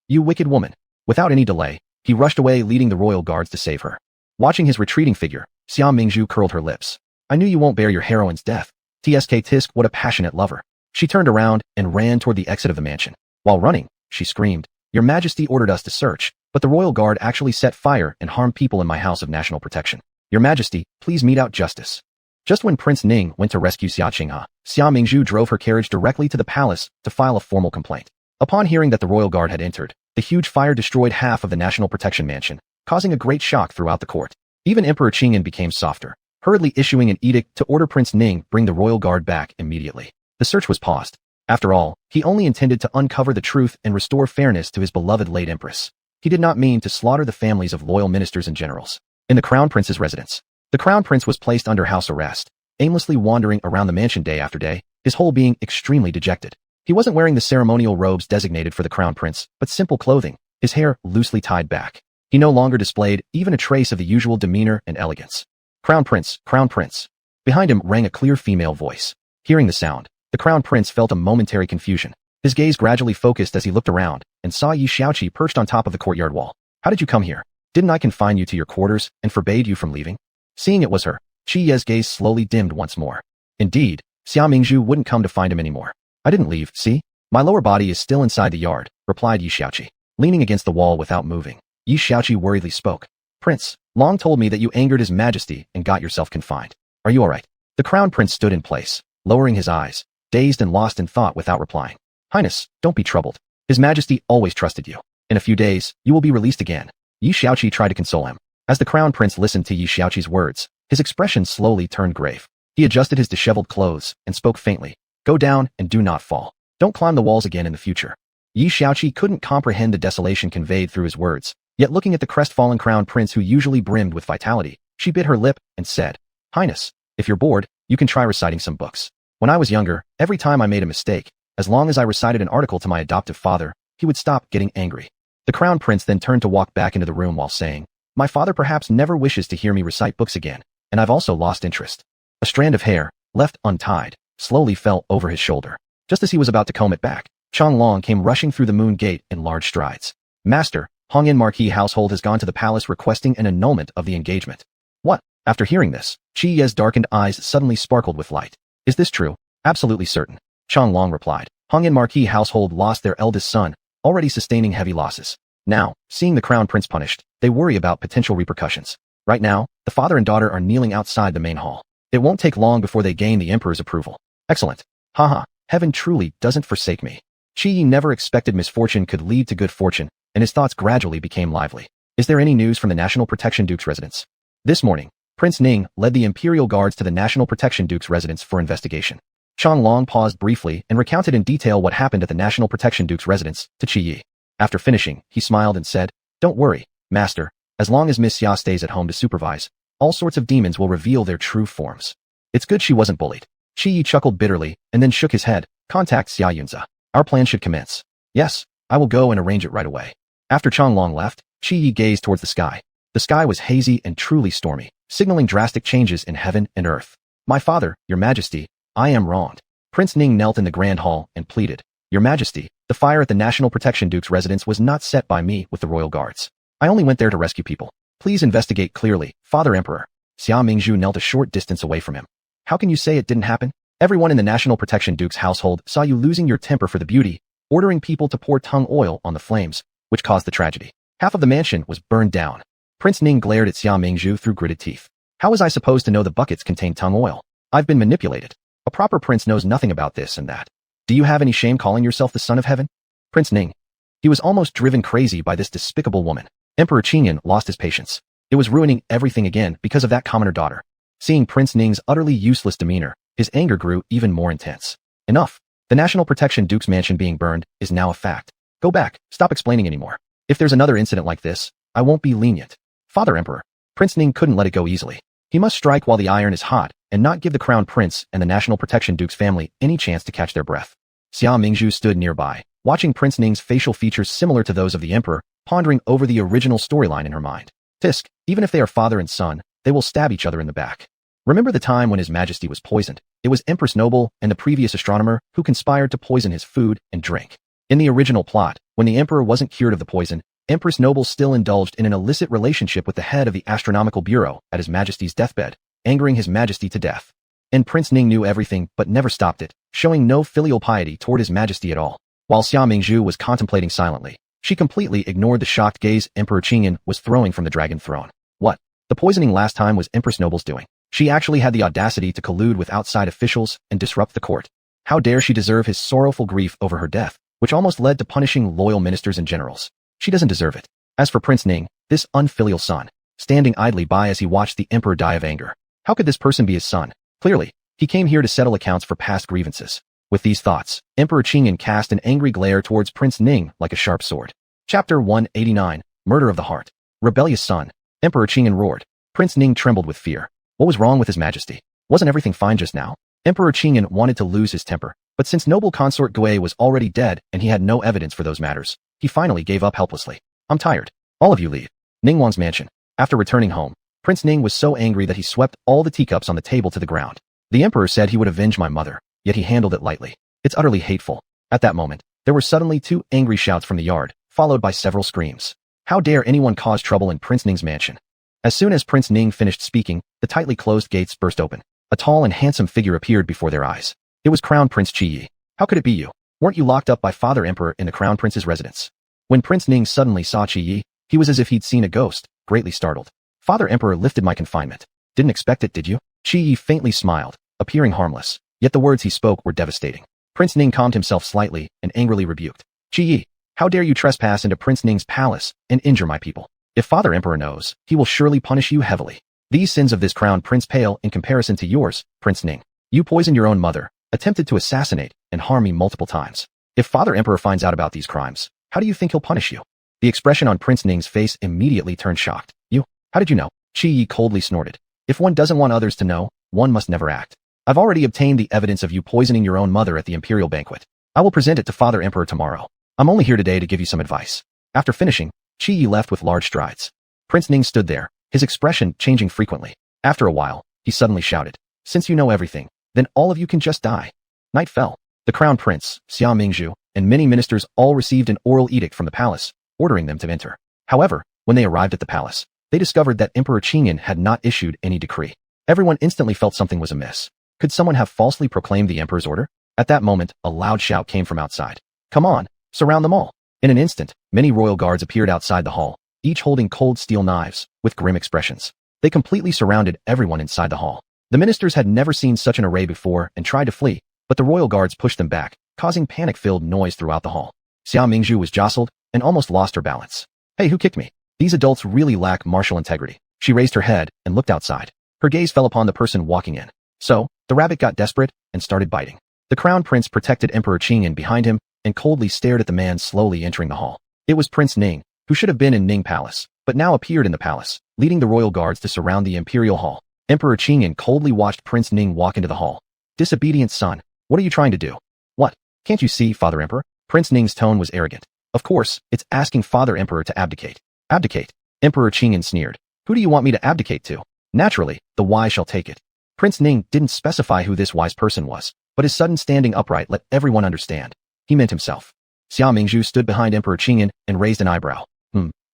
You wicked woman. Without any delay, he rushed away leading the royal guards to save her. Watching his retreating figure, Xia Mingzhu curled her lips. I knew you won't bear your heroine's death. Tsk tisk, what a passionate lover. She turned around and ran toward the exit of the mansion. While running, she screamed. Your Majesty ordered us to search, but the royal guard actually set fire and harmed people in my house of national protection. Your Majesty, please mete out justice. Just when Prince Ning went to rescue Xia Qinghe, Xia Mingzhu drove her carriage directly to the palace to file a formal complaint. Upon hearing that the royal guard had entered, the huge fire destroyed half of the national protection mansion, causing a great shock throughout the court. Even Emperor Qingyan became softer, hurriedly issuing an edict to order Prince Ning bring the royal guard back immediately. The search was paused. After all, he only intended to uncover the truth and restore fairness to his beloved late empress. He did not mean to slaughter the families of loyal ministers and generals. In the crown prince's residence, the crown prince was placed under house arrest, aimlessly wandering around the mansion day after day, his whole being extremely dejected. He wasn't wearing the ceremonial robes designated for the crown prince, but simple clothing, his hair loosely tied back. He no longer displayed even a trace of the usual demeanor and elegance. Crown prince, crown prince. Behind him rang a clear female voice. Hearing the sound, the crown prince felt a momentary confusion. His gaze gradually focused as he looked around and saw Yi Xiaoqi perched on top of the courtyard wall. How did you come here? Didn't I confine you to your quarters and forbade you from leaving? Seeing it was her, Qi Ye's gaze slowly dimmed once more. Indeed, Xia Mingzhu wouldn't come to find him anymore. I didn't leave, see? My lower body is still inside the yard, replied Yi Xiaoqi, leaning against the wall without moving. Yi Xiaoqi worriedly spoke. Prince, Long told me that you angered his majesty and got yourself confined. Are you all right? The crown prince stood in place, lowering his eyes, dazed and lost in thought without replying. Highness, don't be troubled. His majesty always trusted you. In a few days, you will be released again. Yi Xiaoqi tried to console him. As the crown prince listened to Yi Xiaoqi's words, his expression slowly turned grave. He adjusted his disheveled clothes and spoke faintly. Go down and do not fall. Don't climb the walls again in the future. Yi Xiaoqi couldn't comprehend the desolation conveyed through his words, yet looking at the crestfallen crown prince who usually brimmed with vitality, she bit her lip and said, Highness, if you're bored, you can try reciting some books. When I was younger, every time I made a mistake, as long as I recited an article to my adoptive father, he would stop getting angry. The crown prince then turned to walk back into the room while saying, My father perhaps never wishes to hear me recite books again, and I've also lost interest. A strand of hair, left untied, slowly fell over his shoulder. Just as he was about to comb it back, Changlong came rushing through the moon gate in large strides. Master, Hongyan Marquis household has gone to the palace requesting an annulment of the engagement. What? After hearing this, Qi Ye's darkened eyes suddenly sparkled with light. Is this true? Absolutely certain. Changlong replied. Hongyan Marquis household lost their eldest son, already sustaining heavy losses. Now, seeing the crown prince punished, they worry about potential repercussions. Right now, the father and daughter are kneeling outside the main hall. It won't take long before they gain the emperor's approval. Excellent. Haha, heaven truly doesn't forsake me. Qi Yi never expected misfortune could lead to good fortune, and his thoughts gradually became lively. Is there any news from the National Protection Duke's residence? This morning, Prince Ning led the Imperial Guards to the National Protection Duke's residence for investigation. Changlong paused briefly and recounted in detail what happened at the National Protection Duke's residence to Qi Yi. After finishing, he smiled and said, Don't worry, Master, as long as Miss Xia stays at home to supervise, all sorts of demons will reveal their true forms. It's good she wasn't bullied. Qi Yi chuckled bitterly and then shook his head. Contact Xia Yunzi. Our plan should commence. Yes, I will go and arrange it right away. After Changlong left, Qi Yi gazed towards the sky. The sky was hazy and truly stormy, signaling drastic changes in heaven and earth. My father, your majesty, I am wronged. Prince Ning knelt in the grand hall and pleaded. Your majesty, the fire at the National Protection Duke's residence was not set by me with the royal guards. I only went there to rescue people. Please investigate clearly, Father Emperor. Xia Mingzhu knelt a short distance away from him. How can you say it didn't happen? Everyone in the National Protection Duke's household saw you losing your temper for the beauty, ordering people to pour tung oil on the flames, which caused the tragedy. Half of the mansion was burned down. Prince Ning glared at Xia Mingzhu through gritted teeth. How was I supposed to know the buckets contained tung oil? I've been manipulated. A proper prince knows nothing about this and that. Do you have any shame calling yourself the son of heaven? Prince Ning. He was almost driven crazy by this despicable woman. Emperor Qingyan lost his patience. It was ruining everything again because of that commoner daughter. Seeing Prince Ning's utterly useless demeanor, his anger grew even more intense. Enough. The National Protection Duke's mansion being burned is now a fact. Go back, stop explaining anymore. If there's another incident like this, I won't be lenient. Father Emperor. Prince Ning couldn't let it go easily. He must strike while the iron is hot, and not give the Crown Prince and the National Protection Duke's family any chance to catch their breath. Xia Mingzhu stood nearby, watching Prince Ning's facial features similar to those of the Emperor, pondering over the original storyline in her mind. Fisk, even if they are father and son, they will stab each other in the back. Remember the time when His Majesty was poisoned? It was Empress Noble and the previous astronomer who conspired to poison his food and drink. In the original plot, when the Emperor wasn't cured of the poison, Empress Noble still indulged in an illicit relationship with the head of the Astronomical Bureau at His Majesty's deathbed, angering His Majesty to death. And Prince Ning knew everything but never stopped it, showing no filial piety toward His Majesty at all. While Xia Mingzhu was contemplating silently, she completely ignored the shocked gaze Emperor Qingyan was throwing from the dragon throne. What? The poisoning last time was Empress Noble's doing. She actually had the audacity to collude with outside officials and disrupt the court. How dare she deserve his sorrowful grief over her death, which almost led to punishing loyal ministers and generals. She doesn't deserve it. As for Prince Ning, this unfilial son, standing idly by as he watched the emperor die of anger. How could this person be his son? Clearly, he came here to settle accounts for past grievances. With these thoughts, Emperor Qingyan cast an angry glare towards Prince Ning like a sharp sword. Chapter 189, Murder of the Heart. Rebellious son. Emperor Qingyan roared. Prince Ning trembled with fear. What was wrong with his majesty? Wasn't everything fine just now? Emperor Qingyan wanted to lose his temper, but since noble consort Gui was already dead and he had no evidence for those matters, he finally gave up helplessly. I'm tired. All of you leave. Ning Wang's mansion. After returning home, Prince Ning was so angry that he swept all the teacups on the table to the ground. The emperor said he would avenge my mother, yet he handled it lightly. It's utterly hateful. At that moment, there were suddenly 2 angry shouts from the yard, followed by several screams. How dare anyone cause trouble in Prince Ning's mansion? As soon as Prince Ning finished speaking, the tightly closed gates burst open. A tall and handsome figure appeared before their eyes. It was Crown Prince Qi. How could it be you? Weren't you locked up by Father Emperor in the Crown Prince's residence? When Prince Ning suddenly saw Qi, he was as if he'd seen a ghost, greatly startled. Father Emperor lifted my confinement. Didn't expect it, did you? Qi faintly smiled, appearing harmless, yet the words he spoke were devastating. Prince Ning calmed himself slightly and angrily rebuked. Qi, how dare you trespass into Prince Ning's palace and injure my people? If Father Emperor knows, he will surely punish you heavily. These sins of this crown prince pale in comparison to yours, Prince Ning. You poisoned your own mother, attempted to assassinate, and harm me multiple times. If Father Emperor finds out about these crimes, how do you think he'll punish you? The expression on Prince Ning's face immediately turned shocked. You? How did you know? Qi coldly snorted. If one doesn't want others to know, one must never act. I've already obtained the evidence of you poisoning your own mother at the imperial banquet. I will present it to Father Emperor tomorrow. I'm only here today to give you some advice. After finishing, Qi left with large strides. Prince Ning stood there, his expression changing frequently. After a while, he suddenly shouted, since you know everything, then all of you can just die. Night fell. The crown prince, Xia Mingzhu, and many ministers all received an oral edict from the palace, ordering them to enter. However, when they arrived at the palace, they discovered that Emperor Qingyan had not issued any decree. Everyone instantly felt something was amiss. Could someone have falsely proclaimed the emperor's order? At that moment, a loud shout came from outside. Come on, surround them all. In an instant, many royal guards appeared outside the hall, each holding cold steel knives, with grim expressions. They completely surrounded everyone inside the hall. The ministers had never seen such an array before and tried to flee, but the royal guards pushed them back, causing panic-filled noise throughout the hall. Xia Mingzhu was jostled and almost lost her balance. Hey, who kicked me? These adults really lack martial integrity. She raised her head and looked outside. Her gaze fell upon the person walking in. So, the rabbit got desperate and started biting. The crown prince protected Emperor Qingyan behind him and coldly stared at the man slowly entering the hall. It was Prince Ning, who should have been in Ning Palace, but now appeared in the palace, leading the royal guards to surround the imperial hall. Emperor Qingyan coldly watched Prince Ning walk into the hall. Disobedient son, what are you trying to do? What? Can't you see, Father Emperor? Prince Ning's tone was arrogant. Of course, it's asking Father Emperor to abdicate. Abdicate? Emperor Qingyan sneered. Who do you want me to abdicate to? Naturally, the wise shall take it. Prince Ning didn't specify who this wise person was, but his sudden standing upright let everyone understand. He meant himself. Xia Mingzhu stood behind Emperor Qingyan and raised an eyebrow.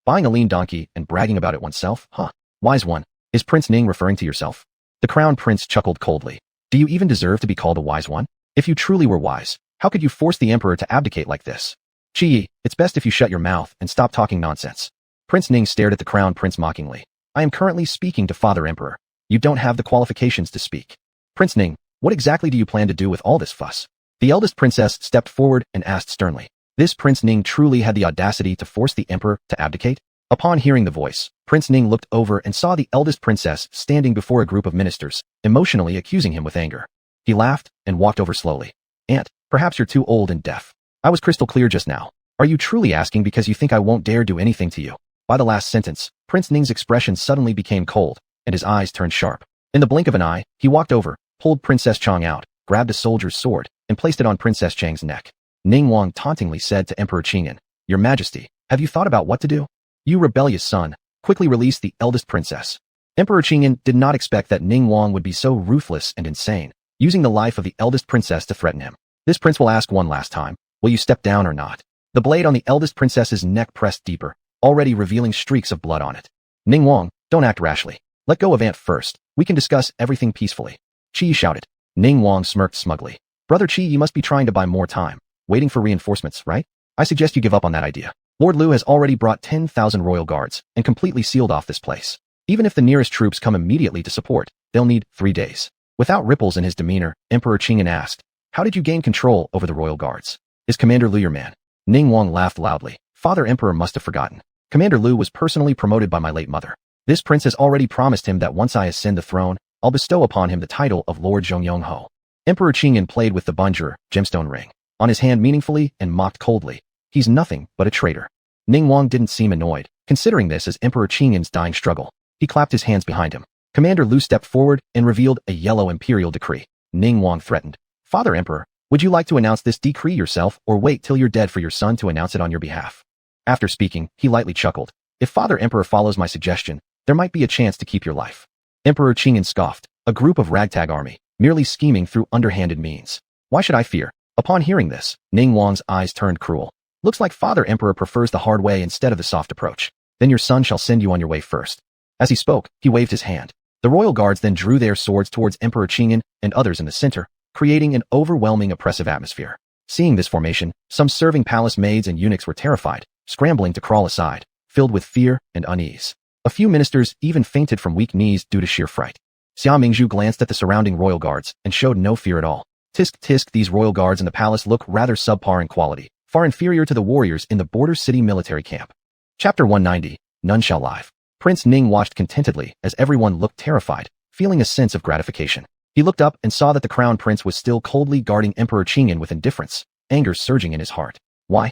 Buying a lean donkey and bragging about it oneself? Huh. Wise one. Is Prince Ning referring to yourself? The crown prince chuckled coldly. Do you even deserve to be called a wise one? If you truly were wise, how could you force the emperor to abdicate like this? Qi, it's best if you shut your mouth and stop talking nonsense. Prince Ning stared at the crown prince mockingly. I am currently speaking to Father Emperor. You don't have the qualifications to speak. Prince Ning, what exactly do you plan to do with all this fuss? The eldest princess stepped forward and asked sternly. This Prince Ning truly had the audacity to force the emperor to abdicate? Upon hearing the voice, Prince Ning looked over and saw the eldest princess standing before a group of ministers, emotionally accusing him with anger. He laughed and walked over slowly. Aunt, perhaps you're too old and deaf. I was crystal clear just now. Are you truly asking because you think I won't dare do anything to you? By the last sentence, Prince Ning's expression suddenly became cold, and his eyes turned sharp. In the blink of an eye, he walked over, pulled Princess Chang out, grabbed a soldier's sword, and placed it on Princess Chang's neck. Ning Wang tauntingly said to Emperor Qingyan, Your Majesty, have you thought about what to do? You rebellious son, quickly release the eldest princess. Emperor Qingyan did not expect that Ning Wang would be so ruthless and insane, using the life of the eldest princess to threaten him. This prince will ask one last time, will you step down or not? The blade on the eldest princess's neck pressed deeper, already revealing streaks of blood on it. Ning Wang, don't act rashly. Let go of Aunt first. We can discuss everything peacefully. Qi shouted. Ning Wang smirked smugly. Brother Qi, you must be trying to buy more time. waiting for reinforcements, right? I suggest you give up on that idea. Lord Liu has already brought 10,000 royal guards and completely sealed off this place. Even if the nearest troops come immediately to support, they'll need 3 days. Without ripples in his demeanor, Emperor Qingyan asked, how did you gain control over the royal guards? Is Commander Liu your man? Ning Wang laughed loudly. Father Emperor must have forgotten. Commander Liu was personally promoted by my late mother. This prince has already promised him that once I ascend the throne, I'll bestow upon him the title of Lord Zhongyongho. Emperor Qingyan played with the Bunjir gemstone ring on his hand meaningfully and mocked coldly. He's nothing but a traitor. Ning Wang didn't seem annoyed, considering this as Emperor Qingyan's dying struggle. He clapped his hands behind him. Commander Liu stepped forward and revealed a yellow imperial decree. Ning Wang threatened, Father Emperor, would you like to announce this decree yourself or wait till you're dead for your son to announce it on your behalf? After speaking, he lightly chuckled. If Father Emperor follows my suggestion, there might be a chance to keep your life. Emperor Qingyan scoffed, a group of ragtag army, merely scheming through underhanded means. Why should I fear? Upon hearing this, Ning Wang's eyes turned cruel. Looks like Father Emperor prefers the hard way instead of the soft approach. Then your son shall send you on your way first. As he spoke, he waved his hand. The royal guards then drew their swords towards Emperor Qingyan and others in the center, creating an overwhelming oppressive atmosphere. Seeing this formation, some serving palace maids and eunuchs were terrified, scrambling to crawl aside, filled with fear and unease. A few ministers even fainted from weak knees due to sheer fright. Xia Mingzhu glanced at the surrounding royal guards and showed no fear at all. Tisk tisk, these royal guards in the palace look rather subpar in quality, far inferior to the warriors in the border city military camp. Chapter 190, None Shall Live. Prince Ning watched contentedly as everyone looked terrified, feeling a sense of gratification. He looked up and saw that the crown prince was still coldly guarding Emperor Qingyan with indifference, anger surging in his heart. Why?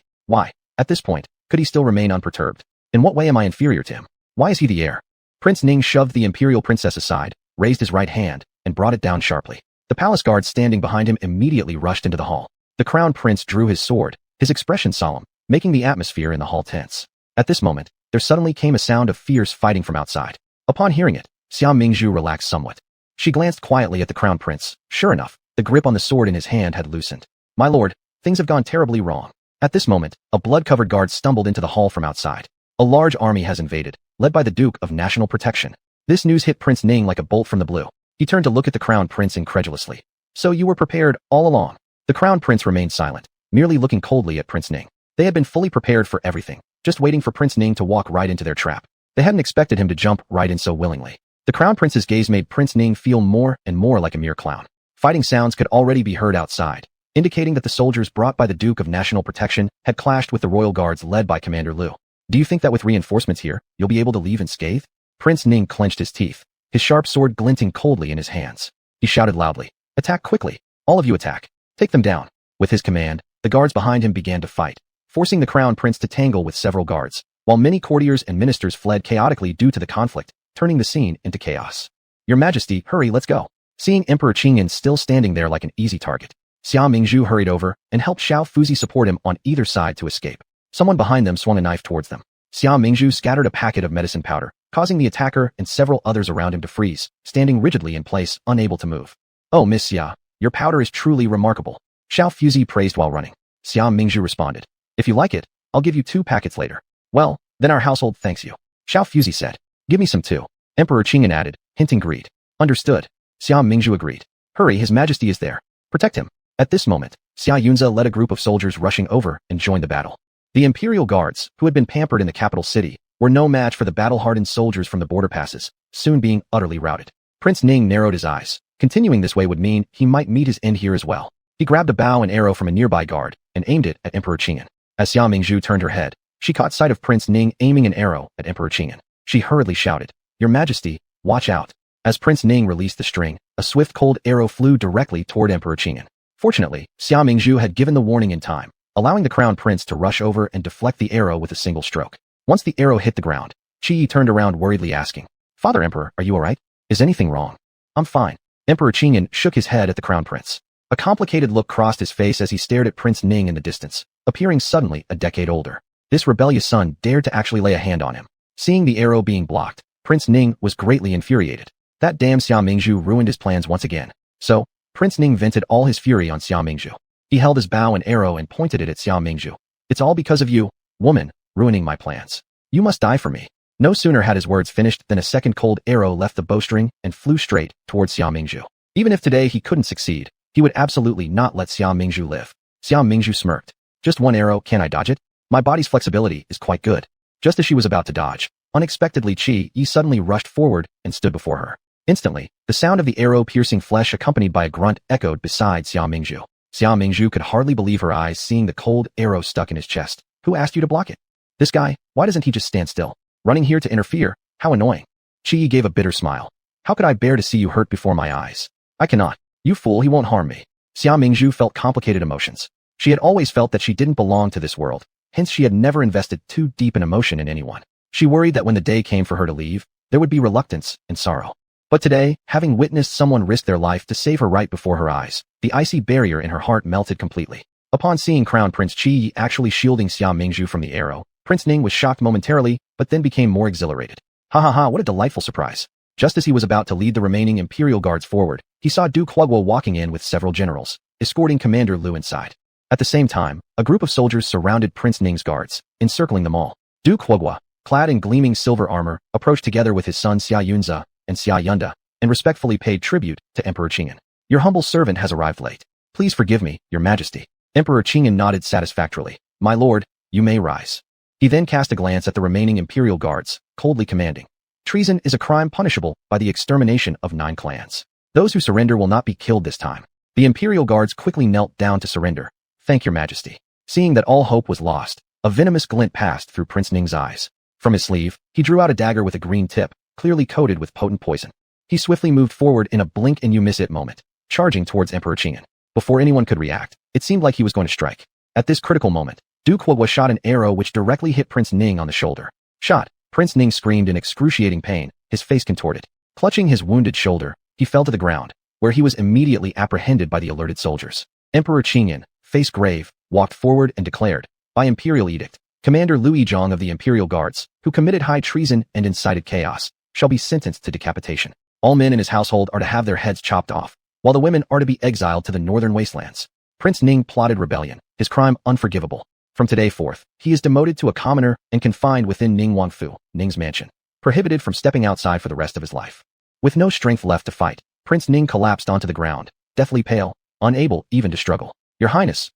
At this point, could he still remain unperturbed? In what way am I inferior to him? Why is he the heir? Prince Ning shoved the imperial princess aside, raised his right hand, and brought it down sharply. The palace guards standing behind him immediately rushed into the hall. The crown prince drew his sword, his expression solemn, making the atmosphere in the hall tense. At this moment, there suddenly came a sound of fierce fighting from outside. Upon hearing it, Xia Mingzhu relaxed somewhat. She glanced quietly at the crown prince. Sure enough, the grip on the sword in his hand had loosened. My lord, things have gone terribly wrong. At this moment, a blood-covered guard stumbled into the hall from outside. A large army has invaded, led by the Duke of National Protection. This news hit Prince Ning like a bolt from the blue. He turned to look at the crown prince incredulously. So you were prepared all along? The crown prince remained silent, merely looking coldly at Prince Ning. They had been fully prepared for everything, just waiting for Prince Ning to walk right into their trap. They hadn't expected him to jump right in so willingly. The crown prince's gaze made Prince Ning feel more and more like a mere clown. Fighting sounds could already be heard outside, indicating that the soldiers brought by the Duke of National Protection had clashed with the royal guards led by Commander Liu. Do you think that with reinforcements here, you'll be able to leave unscathed? Prince Ning clenched his teeth, his sharp sword glinting coldly in his hands. He shouted loudly, "Attack quickly! All of you attack! Take them down!" With his command, the guards behind him began to fight, forcing the crown prince to tangle with several guards, while many courtiers and ministers fled chaotically due to the conflict, turning the scene into chaos. Your Majesty, hurry, let's go. Seeing Emperor Qingyan still standing there like an easy target, Xia Mingzhu hurried over and helped Xiao Fuzi support him on either side to escape. Someone behind them swung a knife towards them. Xia Mingzhu scattered a packet of medicine powder, causing the attacker and several others around him to freeze, standing rigidly in place, unable to move. Oh, Miss Xia, your powder is truly remarkable. Xiao Fuzi praised while running. Xia Mingzhu responded, if you like it, I'll give you 2 packets later. Well, then our household thanks you. Xiao Fuzi said, give me some too. Emperor Qingyan added, hinting greed. Understood. Xia Mingzhu agreed. Hurry, His Majesty is there. Protect him. At this moment, Xia Yunza led a group of soldiers rushing over and joined the battle. The imperial guards, who had been pampered in the capital city, were no match for the battle-hardened soldiers from the border passes, soon being utterly routed. Prince Ning narrowed his eyes. Continuing this way would mean he might meet his end here as well. He grabbed a bow and arrow from a nearby guard and aimed it at Emperor Qingyan. As Xia Mingzhu turned her head, she caught sight of Prince Ning aiming an arrow at Emperor Qingyan. She hurriedly shouted, Your Majesty, watch out. As Prince Ning released the string, a swift cold arrow flew directly toward Emperor Qingyan. Fortunately, Xia Mingzhu had given the warning in time, allowing the crown prince to rush over and deflect the arrow with a single stroke. Once the arrow hit the ground, Qi turned around worriedly asking, Father Emperor, are you alright? Is anything wrong? I'm fine. Emperor Qingyan shook his head at the crown prince. A complicated look crossed his face as he stared at Prince Ning in the distance, appearing suddenly a decade older. This rebellious son dared to actually lay a hand on him. Seeing the arrow being blocked, Prince Ning was greatly infuriated. That damn Xia Mingzhu ruined his plans once again. So, Prince Ning vented all his fury on Xia Mingzhu. He held his bow and arrow and pointed it at Xia Mingzhu. It's all because of you, woman, ruining my plans. You must die for me. No sooner had his words finished than a second cold arrow left the bowstring and flew straight towards Xia Mingzhu. Even if today he couldn't succeed, he would absolutely not let Xia Mingzhu live. Xia Mingzhu smirked. Just one arrow, can I dodge it? My body's flexibility is quite good. Just as she was about to dodge, unexpectedly Qi Yi suddenly rushed forward and stood before her. Instantly, the sound of the arrow piercing flesh accompanied by a grunt echoed beside Xia Mingzhu. Xia Mingzhu could hardly believe her eyes seeing the cold arrow stuck in his chest. Who asked you to block it? This guy, why doesn't he just stand still? Running here to interfere, how annoying. Qi Yi gave a bitter smile. How could I bear to see you hurt before my eyes? I cannot. You fool, he won't harm me. Xia Mingzhu felt complicated emotions. She had always felt that she didn't belong to this world, hence she had never invested too deep an emotion in anyone. She worried that when the day came for her to leave, there would be reluctance and sorrow. But today, having witnessed someone risk their life to save her right before her eyes, the icy barrier in her heart melted completely. Upon seeing Crown Prince Qi Yi actually shielding Xia Mingzhu from the arrow, Prince Ning was shocked momentarily, but then became more exhilarated. Ha ha ha, what a delightful surprise. Just as he was about to lead the remaining Imperial Guards forward, he saw Duke Huoguo walking in with several generals, escorting Commander Lu inside. At the same time, a group of soldiers surrounded Prince Ning's guards, encircling them all. Duke Huoguo, clad in gleaming silver armor, approached together with his son Xia Yunze and Xia Yunda, and respectfully paid tribute to Emperor Qingyan. Your humble servant has arrived late. Please forgive me, Your Majesty. Emperor Qingyan nodded satisfactorily. My lord, you may rise. He then cast a glance at the remaining Imperial Guards, coldly commanding. Treason is a crime punishable by the extermination of 9 clans. Those who surrender will not be killed this time. The Imperial Guards quickly knelt down to surrender. Thank Your Majesty. Seeing that all hope was lost, a venomous glint passed through Prince Ning's eyes. From his sleeve, he drew out a dagger with a green tip, clearly coated with potent poison. He swiftly moved forward in a blink and you miss it moment, charging towards Emperor Qingyan. Before anyone could react, it seemed like he was going to strike. At this critical moment, Duke Huoguo shot an arrow which directly hit Prince Ning on the shoulder. Shot. Prince Ning screamed in excruciating pain, his face contorted. Clutching his wounded shoulder, he fell to the ground, where he was immediately apprehended by the alerted soldiers. Emperor Qingyan, face grave, walked forward and declared, by imperial edict, Commander Lu Yizhong of the Imperial Guards, who committed high treason and incited chaos, shall be sentenced to decapitation. All men in his household are to have their heads chopped off, while the women are to be exiled to the northern wastelands. Prince Ning plotted rebellion, his crime unforgivable. From today forth, he is demoted to a commoner and confined within Ning Wangfu, Ning's mansion, prohibited from stepping outside for the rest of his life. With no strength left to fight, Prince Ning collapsed onto the ground, deathly pale, unable even to struggle. Your Highness,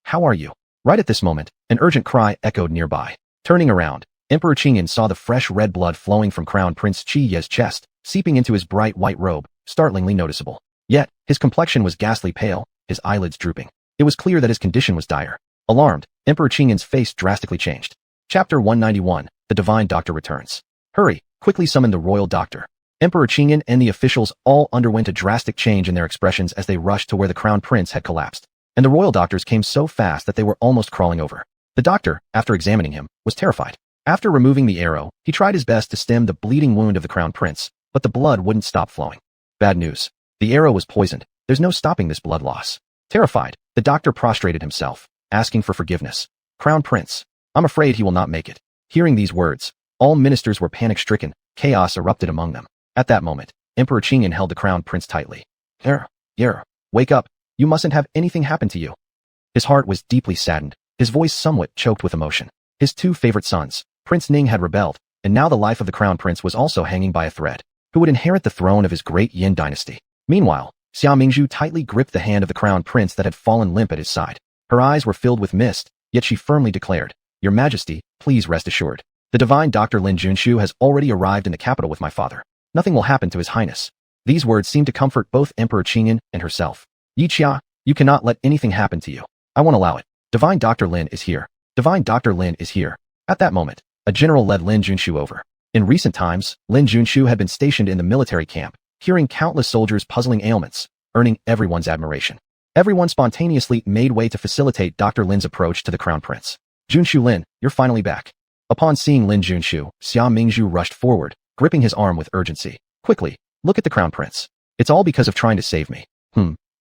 how are you? Right at this moment, an urgent cry echoed nearby. Turning around, Emperor Qingyan saw the fresh red blood flowing from Crown Prince Qi Yi's chest, seeping into his bright white robe, startlingly noticeable. Yet, his complexion was ghastly pale, his eyelids drooping. It was clear that his condition was dire. Alarmed, Emperor Qingyan's face drastically changed. Chapter 191, The Divine Doctor Returns. Hurry, quickly summon the Royal Doctor. Emperor Qingyan and the officials all underwent a drastic change in their expressions as they rushed to where the Crown Prince had collapsed. And the royal doctors came so fast that they were almost crawling over. The doctor, after examining him, was terrified. After removing the arrow, he tried his best to stem the bleeding wound of the Crown Prince, but the blood wouldn't stop flowing. Bad news. The arrow was poisoned. There's no stopping this blood loss. Terrified, the doctor prostrated himself, asking for forgiveness. Crown Prince, I'm afraid he will not make it. Hearing these words, all ministers were panic-stricken. Chaos erupted among them. At that moment, Emperor Qingyan held the Crown Prince tightly. Wake up. You mustn't have anything happen to you. His heart was deeply saddened, his voice somewhat choked with emotion. His 2 favorite sons, Prince Ning had rebelled, and now the life of the Crown Prince was also hanging by a thread. Who would inherit the throne of his great Yin dynasty? Meanwhile, Xia Mingzhu tightly gripped the hand of the Crown Prince that had fallen limp at his side. Her eyes were filled with mist, yet she firmly declared, Your Majesty, please rest assured. The divine Dr. Lin Junshu has already arrived in the capital with my father. Nothing will happen to His Highness. These words seemed to comfort both Emperor Qingyan and herself. Yi Xia, you cannot let anything happen to you. I won't allow it. Divine Dr. Lin is here. Divine Dr. Lin is here. At that moment, a general led Lin Junshu over. In recent times, Lin Junshu had been stationed in the military camp, curing countless soldiers' puzzling ailments, earning everyone's admiration. Everyone spontaneously made way to facilitate Dr. Lin's approach to the Crown Prince. Junshu Lin, you're finally back. Upon seeing Lin Junshu, Xia Mingzhu rushed forward, gripping his arm with urgency. Quickly, look at the Crown Prince. It's all because of trying to save me.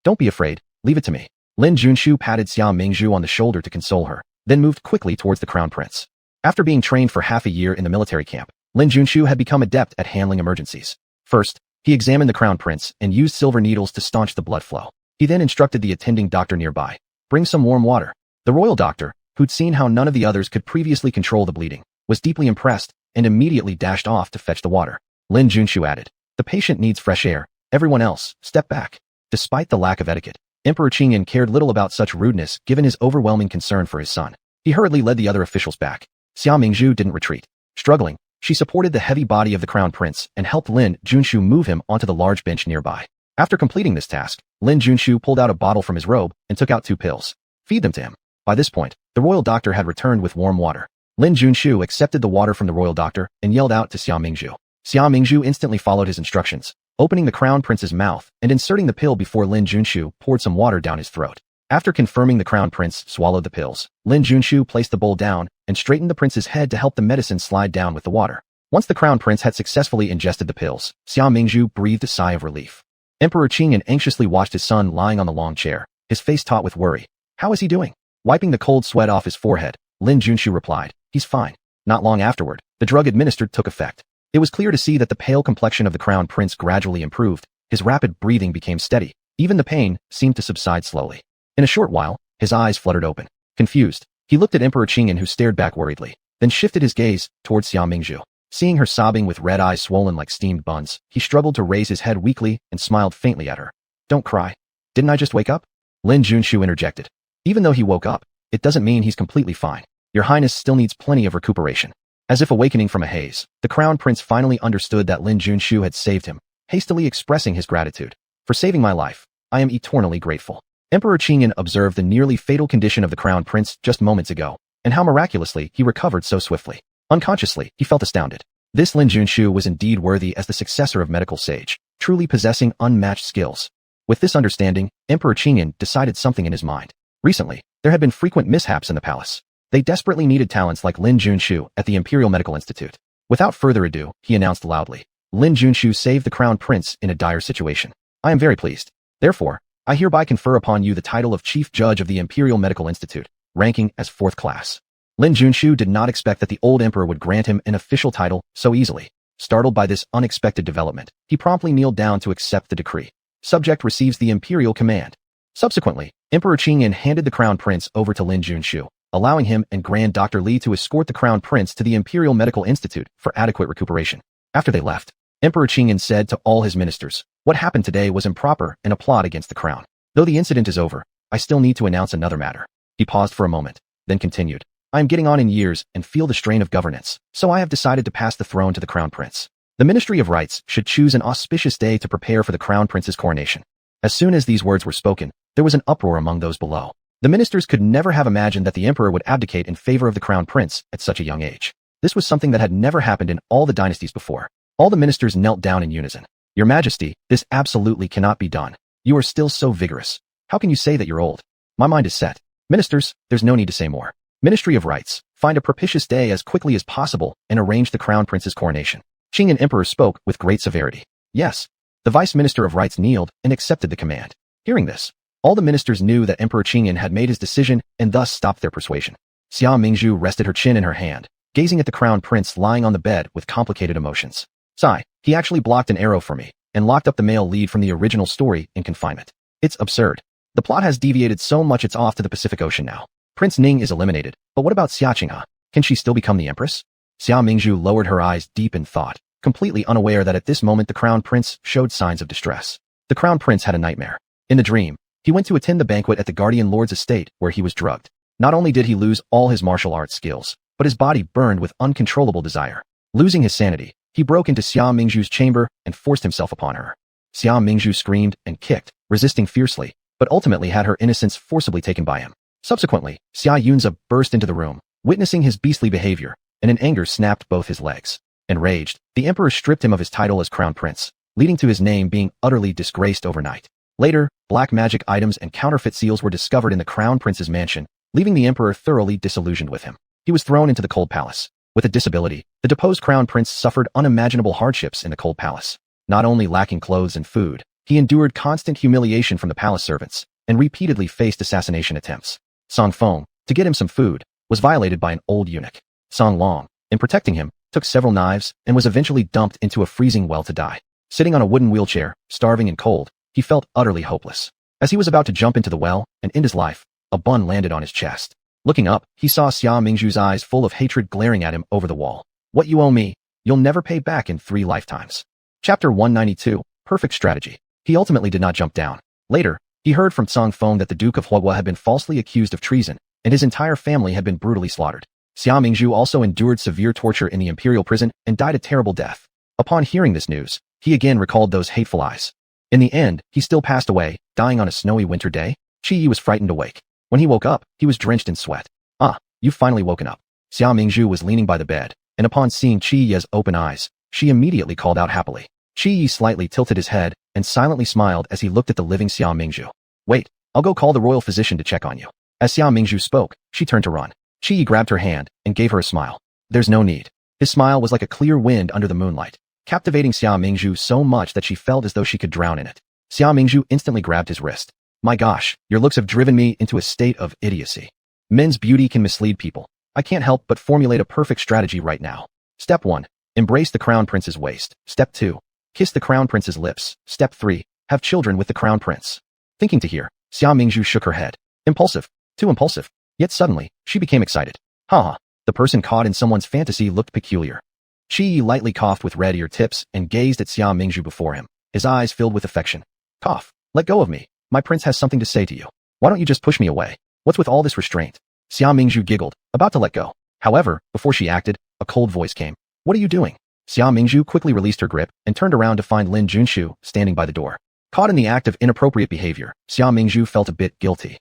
Don't be afraid, leave it to me. Lin Junshu patted Xia Mingzhu on the shoulder to console her, then moved quickly towards the Crown Prince. After being trained for half a year in the military camp, Lin Junshu had become adept at handling emergencies. First, he examined the Crown Prince and used silver needles to staunch the blood flow. He then instructed the attending doctor nearby, bring some warm water. The royal doctor, who'd seen how none of the others could previously control the bleeding, was deeply impressed and immediately dashed off to fetch the water. Lin Junshu added, the patient needs fresh air. Everyone else, step back. Despite the lack of etiquette, Emperor Qingyan cared little about such rudeness given his overwhelming concern for his son. He hurriedly led the other officials back. Xia Mingzhu didn't retreat. Struggling, she supported the heavy body of the crown prince and helped Lin Junshu move him onto the large bench nearby. After completing this task, Lin Junshu pulled out a bottle from his robe and took out 2 pills. Feed them to him. By this point, the royal doctor had returned with warm water. Lin Junshu accepted the water from the royal doctor and yelled out to Xia Mingzhu. Xia Mingzhu instantly followed his instructions, opening the crown prince's mouth and inserting the pill before Lin Junshu poured some water down his throat. After confirming the crown prince swallowed the pills, Lin Junshu placed the bowl down and straightened the prince's head to help the medicine slide down with the water. Once the crown prince had successfully ingested the pills, Xia Mingzhu breathed a sigh of relief. Emperor Qingyan anxiously watched his son lying on the long chair, his face taut with worry. How is he doing? Wiping the cold sweat off his forehead, Lin Junshu replied, he's fine. Not long afterward, the drug administered took effect. It was clear to see that the pale complexion of the crown prince gradually improved, his rapid breathing became steady, even the pain seemed to subside slowly. In a short while, his eyes fluttered open. Confused, he looked at Emperor Qingyan who stared back worriedly, then shifted his gaze towards Xia Mingzhu. Seeing her sobbing with red eyes swollen like steamed buns, he struggled to raise his head weakly and smiled faintly at her. Don't cry. Didn't I just wake up? Lin Junshu interjected. Even though he woke up, it doesn't mean he's completely fine. Your Highness still needs plenty of recuperation. As if awakening from a haze, the crown prince finally understood that Lin Junshu had saved him, hastily expressing his gratitude. For saving my life, I am eternally grateful. Emperor Qingyan observed the nearly fatal condition of the crown prince just moments ago, and how miraculously he recovered so swiftly. Unconsciously, he felt astounded. This Lin Junshu was indeed worthy as the successor of medical sage, truly possessing unmatched skills. With this understanding, Emperor Qingyan decided something in his mind. Recently, there had been frequent mishaps in the palace. They desperately needed talents like Lin Junshu at the Imperial Medical Institute. Without further ado, he announced loudly, Lin Junshu saved the crown prince in a dire situation. I am very pleased. Therefore, I hereby confer upon you the title of Chief Judge of the Imperial Medical Institute, ranking as 4th class. Lin Junshu did not expect that the old emperor would grant him an official title so easily. Startled by this unexpected development, he promptly kneeled down to accept the decree. Subject receives the imperial command. Subsequently, Emperor Qingyan handed the crown prince over to Lin Junshu, allowing him and Grand Dr. Li to escort the crown prince to the Imperial Medical Institute for adequate recuperation. After they left, Emperor Qingyan said to all his ministers, what happened today was improper and a plot against the crown. Though the incident is over, I still need to announce another matter. He paused for a moment, then continued. I am getting on in years and feel the strain of governance, so I have decided to pass the throne to the crown prince. The Ministry of Rites should choose an auspicious day to prepare for the crown prince's coronation. As soon as these words were spoken, there was an uproar among those below. The ministers could never have imagined that the emperor would abdicate in favor of the crown prince at such a young age. This was something that had never happened in all the dynasties before. All the ministers knelt down in unison. Your Majesty, this absolutely cannot be done. You are still so vigorous. How can you say that you're old? My mind is set. Ministers, there's no need to say more. Ministry of Rites, find a propitious day as quickly as possible and arrange the crown prince's coronation. Qingyan Emperor spoke with great severity. Yes. The Vice Minister of Rites kneeled and accepted the command. Hearing this, all the ministers knew that Emperor Qingyan had made his decision and thus stopped their persuasion. Xia Mingzhu rested her chin in her hand, gazing at the crown prince lying on the bed with complicated emotions. Sigh, he actually blocked an arrow for me and locked up the male lead from the original story in confinement. It's absurd. The plot has deviated so much it's off to the Pacific Ocean now. Prince Ning is eliminated, but what about Xia Qinghe? Can she still become the empress? Xia Mingzhu lowered her eyes deep in thought, completely unaware that at this moment the crown prince showed signs of distress. The crown prince had a nightmare. In the dream, he went to attend the banquet at the guardian lord's estate where he was drugged. Not only did he lose all his martial arts skills, but his body burned with uncontrollable desire. Losing his sanity, he broke into Xia Mingzhu's chamber and forced himself upon her. Xia Mingzhu screamed and kicked, resisting fiercely, but ultimately had her innocence forcibly taken by him. Subsequently, Xia Yunzhe burst into the room, witnessing his beastly behavior, and in anger snapped both his legs. Enraged, the emperor stripped him of his title as crown prince, leading to his name being utterly disgraced overnight. Later, black magic items and counterfeit seals were discovered in the crown prince's mansion, leaving the emperor thoroughly disillusioned with him. He was thrown into the cold palace. With a disability, the deposed crown prince suffered unimaginable hardships in the cold palace. Not only lacking clothes and food, he endured constant humiliation from the palace servants, and repeatedly faced assassination attempts. Song Feng, to get him some food, was violated by an old eunuch. Song Long, in protecting him, took several knives and was eventually dumped into a freezing well to die. Sitting on a wooden wheelchair, starving and cold, he felt utterly hopeless. As he was about to jump into the well and end his life, a bun landed on his chest. Looking up, he saw Xia Mingzhu's eyes full of hatred glaring at him over the wall. What you owe me, you'll never pay back in 3 lifetimes. Chapter 192, Perfect Strategy. He ultimately did not jump down. Later, He heard from Tsang Feng that the Duke of Huohua had been falsely accused of treason, and his entire family had been brutally slaughtered. Xia Mingzhu also endured severe torture in the imperial prison and died a terrible death. Upon hearing this news, he again recalled those hateful eyes. In the end, he still passed away, dying on a snowy winter day. Qi Yi was frightened awake. When he woke up, he was drenched in sweat. "Ah, you've finally woken up." Xia Mingzhu was leaning by the bed, and upon seeing Qi Yi's open eyes, she immediately called out happily. Qi Yi slightly tilted his head and silently smiled as he looked at the living Xia Mingzhu. "Wait, I'll go call the royal physician to check on you." As Xia Mingzhu spoke, she turned to run. Qi Yi grabbed her hand and gave her a smile. "There's no need." His smile was like a clear wind under the moonlight, captivating Xia Mingzhu so much that she felt as though she could drown in it. Xia Mingzhu instantly grabbed his wrist. "My gosh, your looks have driven me into a state of idiocy. Men's beauty can mislead people. I can't help but formulate a perfect strategy right now. Step 1. Embrace the crown prince's waist. Step 2. Kiss the crown prince's lips. Step 3. Have children with the crown prince." Thinking to hear, Xia Mingzhu shook her head. Impulsive. Too impulsive. Yet suddenly, she became excited. "Ha! The person caught in someone's fantasy looked peculiar." Qi Yi lightly coughed with red ear tips and gazed at Xia Mingzhu before him, his eyes filled with affection. "Cough. Let go of me. My prince has something to say to you. Why don't you just push me away? What's with all this restraint?" Xia Mingzhu giggled, about to let go. However, before she acted, a cold voice came. "What are you doing?" Xia Mingzhu quickly released her grip and turned around to find Lin Junshu standing by the door. Caught in the act of inappropriate behavior, Xia Mingzhu felt a bit guilty.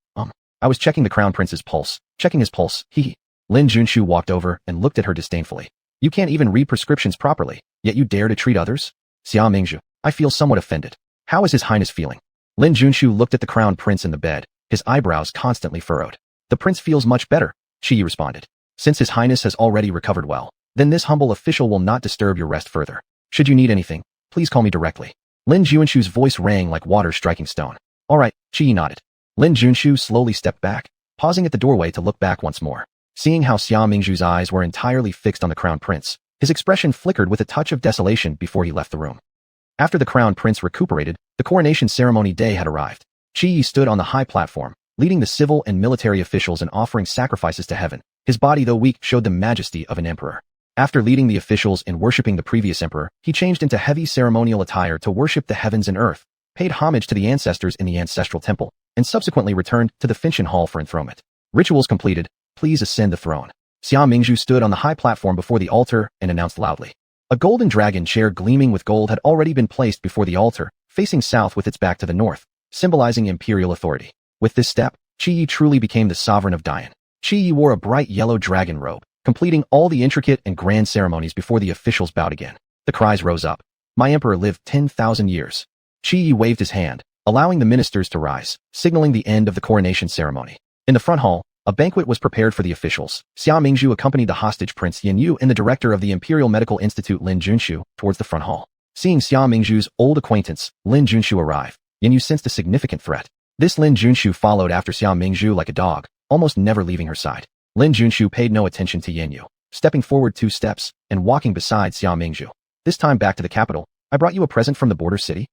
I was checking the crown prince's pulse. Checking his pulse, he." Lin Junshu walked over and looked at her disdainfully. "You can't even read prescriptions properly, yet you dare to treat others?" Xia Mingzhu, I feel somewhat offended. How is His Highness feeling? Lin Junshu looked at the crown prince in the bed, his eyebrows constantly furrowed. "The prince feels much better," Qi Yi responded. "Since His Highness has already recovered well, then this humble official will not disturb your rest further. Should you need anything, please call me directly." Lin Junshu's voice rang like water striking stone. "All right," Qi Yi nodded. Lin Junshu slowly stepped back, pausing at the doorway to look back once more. Seeing how Xia Mingzhu's eyes were entirely fixed on the crown prince, his expression flickered with a touch of desolation before he left the room. After the crown prince recuperated, the coronation ceremony day had arrived. Qi Yi stood on the high platform, leading the civil and military officials and offering sacrifices to heaven. His body, though weak, showed the majesty of an emperor. After leading the officials in worshipping the previous emperor, he changed into heavy ceremonial attire to worship the heavens and earth, paid homage to the ancestors in the ancestral temple, and subsequently returned to the Finshan Hall for enthronement. Rituals completed, please ascend the throne. Xia Mingzhu stood on the high platform before the altar and announced loudly. A golden dragon chair gleaming with gold had already been placed before the altar, facing south with its back to the north, symbolizing imperial authority. With this step, Qi Yi truly became the sovereign of Dian. Qi Yi wore a bright yellow dragon robe, completing all the intricate and grand ceremonies before the officials bowed again. The cries rose up. "My emperor lived 10,000 years. Qi Yi waved his hand, allowing the ministers to rise, signaling the end of the coronation ceremony. In the front hall, a banquet was prepared for the officials. Xia Mingzhu accompanied the hostage Prince Yin Yu and the director of the Imperial Medical Institute Lin Junshu towards the front hall. Seeing Xia Mingzhu's old acquaintance, Lin Junshu arrive, Yin Yu sensed a significant threat. This Lin Junshu followed after Xia Mingzhu like a dog, almost never leaving her side. Lin Junshu paid no attention to Yin Yu, stepping forward 2 steps and walking beside Xia Mingzhu. "This time back to the capital, I brought you a present from the border city."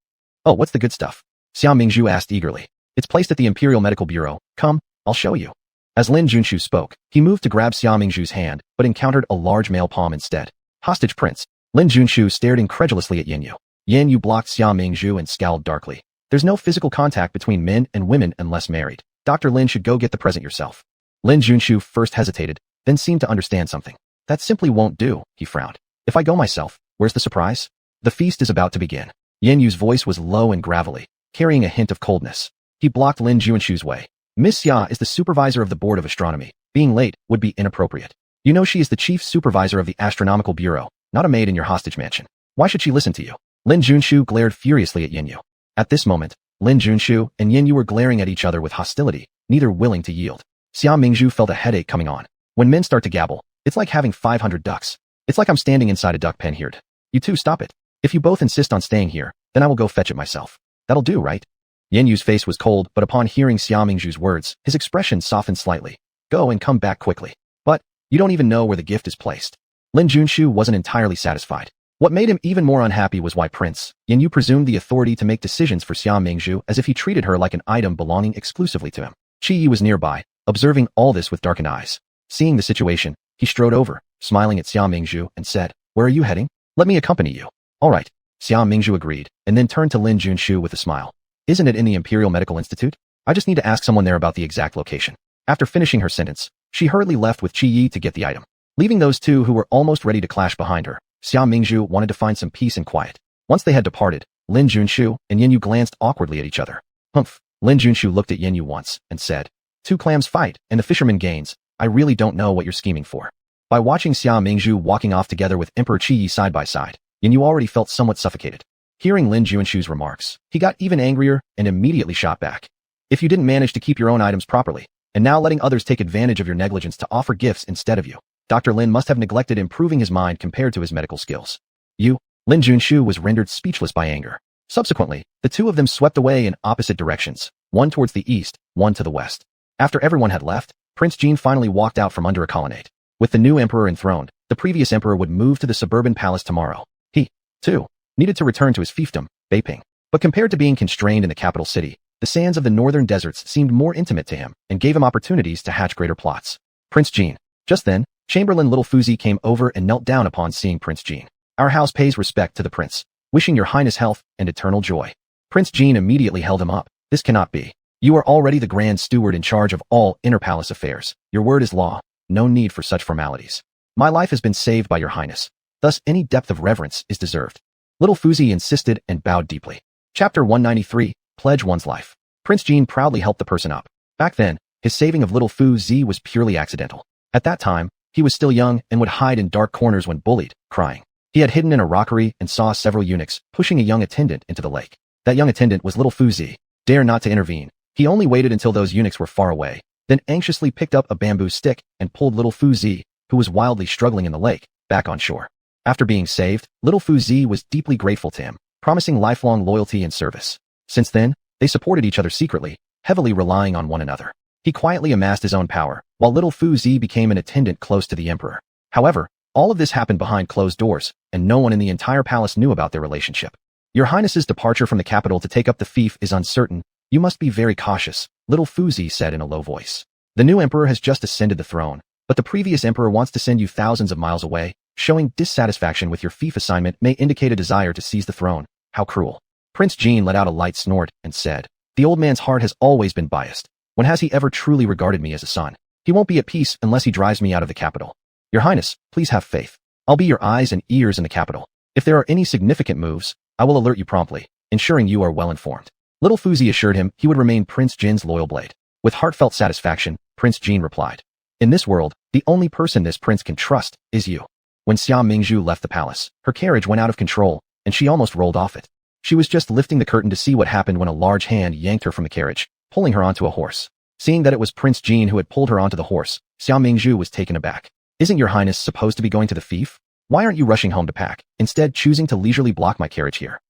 "Oh, what's the good stuff?" Xia Mingzhu asked eagerly. "It's placed at the Imperial Medical Bureau. Come, I'll show you." As Lin Junshu spoke, he moved to grab Xia Mingzhu's hand, but encountered a large male palm instead. "Hostage Prince." Lin Junshu stared incredulously at Yin Yu. Yin Yu blocked Xia Mingzhu and scowled darkly. "There's no physical contact between men and women unless married. Dr. Lin should go get the present yourself." Lin Junshu first hesitated, then seemed to understand something. "That simply won't do," he frowned. "If I go myself, where's the surprise? The feast is about to begin." Yin Yu's voice was low and gravelly, carrying a hint of coldness. He blocked Lin Junshu's way. "Miss Xia is the supervisor of the Board of Astronomy. Being late would be inappropriate. You know she is the chief supervisor of the Astronomical Bureau, not a maid in your hostage mansion. Why should she listen to you?" Lin Junshu glared furiously at Yin Yu. At this moment, Lin Junshu and Yin Yu were glaring at each other with hostility, neither willing to yield. Xia Mingzhu felt a headache coming on. When men start to gabble, it's like having 500 ducks. It's like I'm standing inside a duck pen here. "You two stop it. If you both insist on staying here, then I will go fetch it myself. That'll do, right?" Yin Yu's face was cold, but upon hearing Xia Mingzhu's words, his expression softened slightly. "Go and come back quickly." "But, you don't even know where the gift is placed." Lin Junshu wasn't entirely satisfied. What made him even more unhappy was why Prince Yin Yu presumed the authority to make decisions for Xia Mingzhu as if he treated her like an item belonging exclusively to him. Qi Yi was nearby, observing all this with darkened eyes. Seeing the situation, he strode over, smiling at Xia Mingzhu, and said, "Where are you heading? Let me accompany you." "All right." Xia Mingzhu agreed, and then turned to Lin Junshu with a smile. Isn't it in the Imperial Medical Institute? I just need to ask someone there about the exact location. After finishing her sentence, she hurriedly left with Qi Yi to get the item. Leaving those two who were almost ready to clash behind her, Xia Mingzhu wanted to find some peace and quiet. Once they had departed, Lin Junshu and Yin Yu glanced awkwardly at each other. Humph. Lin Junshu looked at Yin Yu once and said, "Two clams fight, and the fisherman gains. I really don't know what you're scheming for." By watching Xia Mingzhu walking off together with Emperor Qi Yi side by side, Yin Yu already felt somewhat suffocated. Hearing Lin Junshu's remarks, he got even angrier and immediately shot back. "If you didn't manage to keep your own items properly, and now letting others take advantage of your negligence to offer gifts instead of you, Dr. Lin must have neglected improving his mind compared to his medical skills." Lin Junshu was rendered speechless by anger. Subsequently, the two of them swept away in opposite directions, one towards the east, one to the west. After everyone had left, Prince Jin finally walked out from under a colonnade. With the new emperor enthroned, the previous emperor would move to the suburban palace tomorrow. He, too, needed to return to his fiefdom, Beiping. But compared to being constrained in the capital city, the sands of the northern deserts seemed more intimate to him and gave him opportunities to hatch greater plots. Prince Jin. Just then, Chamberlain Little Fuzi came over and knelt down upon seeing Prince Jin. "Our house pays respect to the prince, wishing your highness health and eternal joy." Prince Jin immediately held him up. "This cannot be. You are already the grand steward in charge of all inner palace affairs. Your word is law. No need for such formalities. My life has been saved by your highness. Thus any depth of reverence is deserved." Little Fuzi insisted and bowed deeply. Chapter 193, Pledge One's Life. Prince Jin proudly helped the person up. Back then, his saving of Little Fuzi was purely accidental. At that time, he was still young and would hide in dark corners when bullied, crying. He had hidden in a rockery and saw several eunuchs pushing a young attendant into the lake. That young attendant was Little Fuzi. Dare not to intervene. He only waited until those eunuchs were far away, then anxiously picked up a bamboo stick and pulled Little Fuzi, who was wildly struggling in the lake, back on shore. After being saved, Little Fuzi was deeply grateful to him, promising lifelong loyalty and service. Since then, they supported each other secretly, heavily relying on one another. He quietly amassed his own power, while Little Fuzi became an attendant close to the emperor. However, all of this happened behind closed doors, and no one in the entire palace knew about their relationship. "Your highness's departure from the capital to take up the fief is uncertain. You must be very cautious," Little Fuzi said in a low voice. "The new emperor has just ascended the throne, but the previous emperor wants to send you thousands of miles away. Showing dissatisfaction with your fief assignment may indicate a desire to seize the throne. How cruel." Prince Jin let out a light snort and said, "The old man's heart has always been biased. When has he ever truly regarded me as a son? He won't be at peace unless he drives me out of the capital. Your highness, please have faith. I'll be your eyes and ears in the capital. If there are any significant moves, I will alert you promptly, ensuring you are well informed." Little Fuzi assured him he would remain Prince Jin's loyal blade. With heartfelt satisfaction, Prince Jin replied, "In this world, the only person this prince can trust is you." When Xia Mingzhu left the palace, her carriage went out of control, and she almost rolled off it. She was just lifting the curtain to see what happened when a large hand yanked her from the carriage, pulling her onto a horse. Seeing that it was Prince Jin who had pulled her onto the horse, Xia Mingzhu was taken aback. "Isn't your highness supposed to be going to the fief? Why aren't you rushing home to pack, instead choosing to leisurely block my carriage here?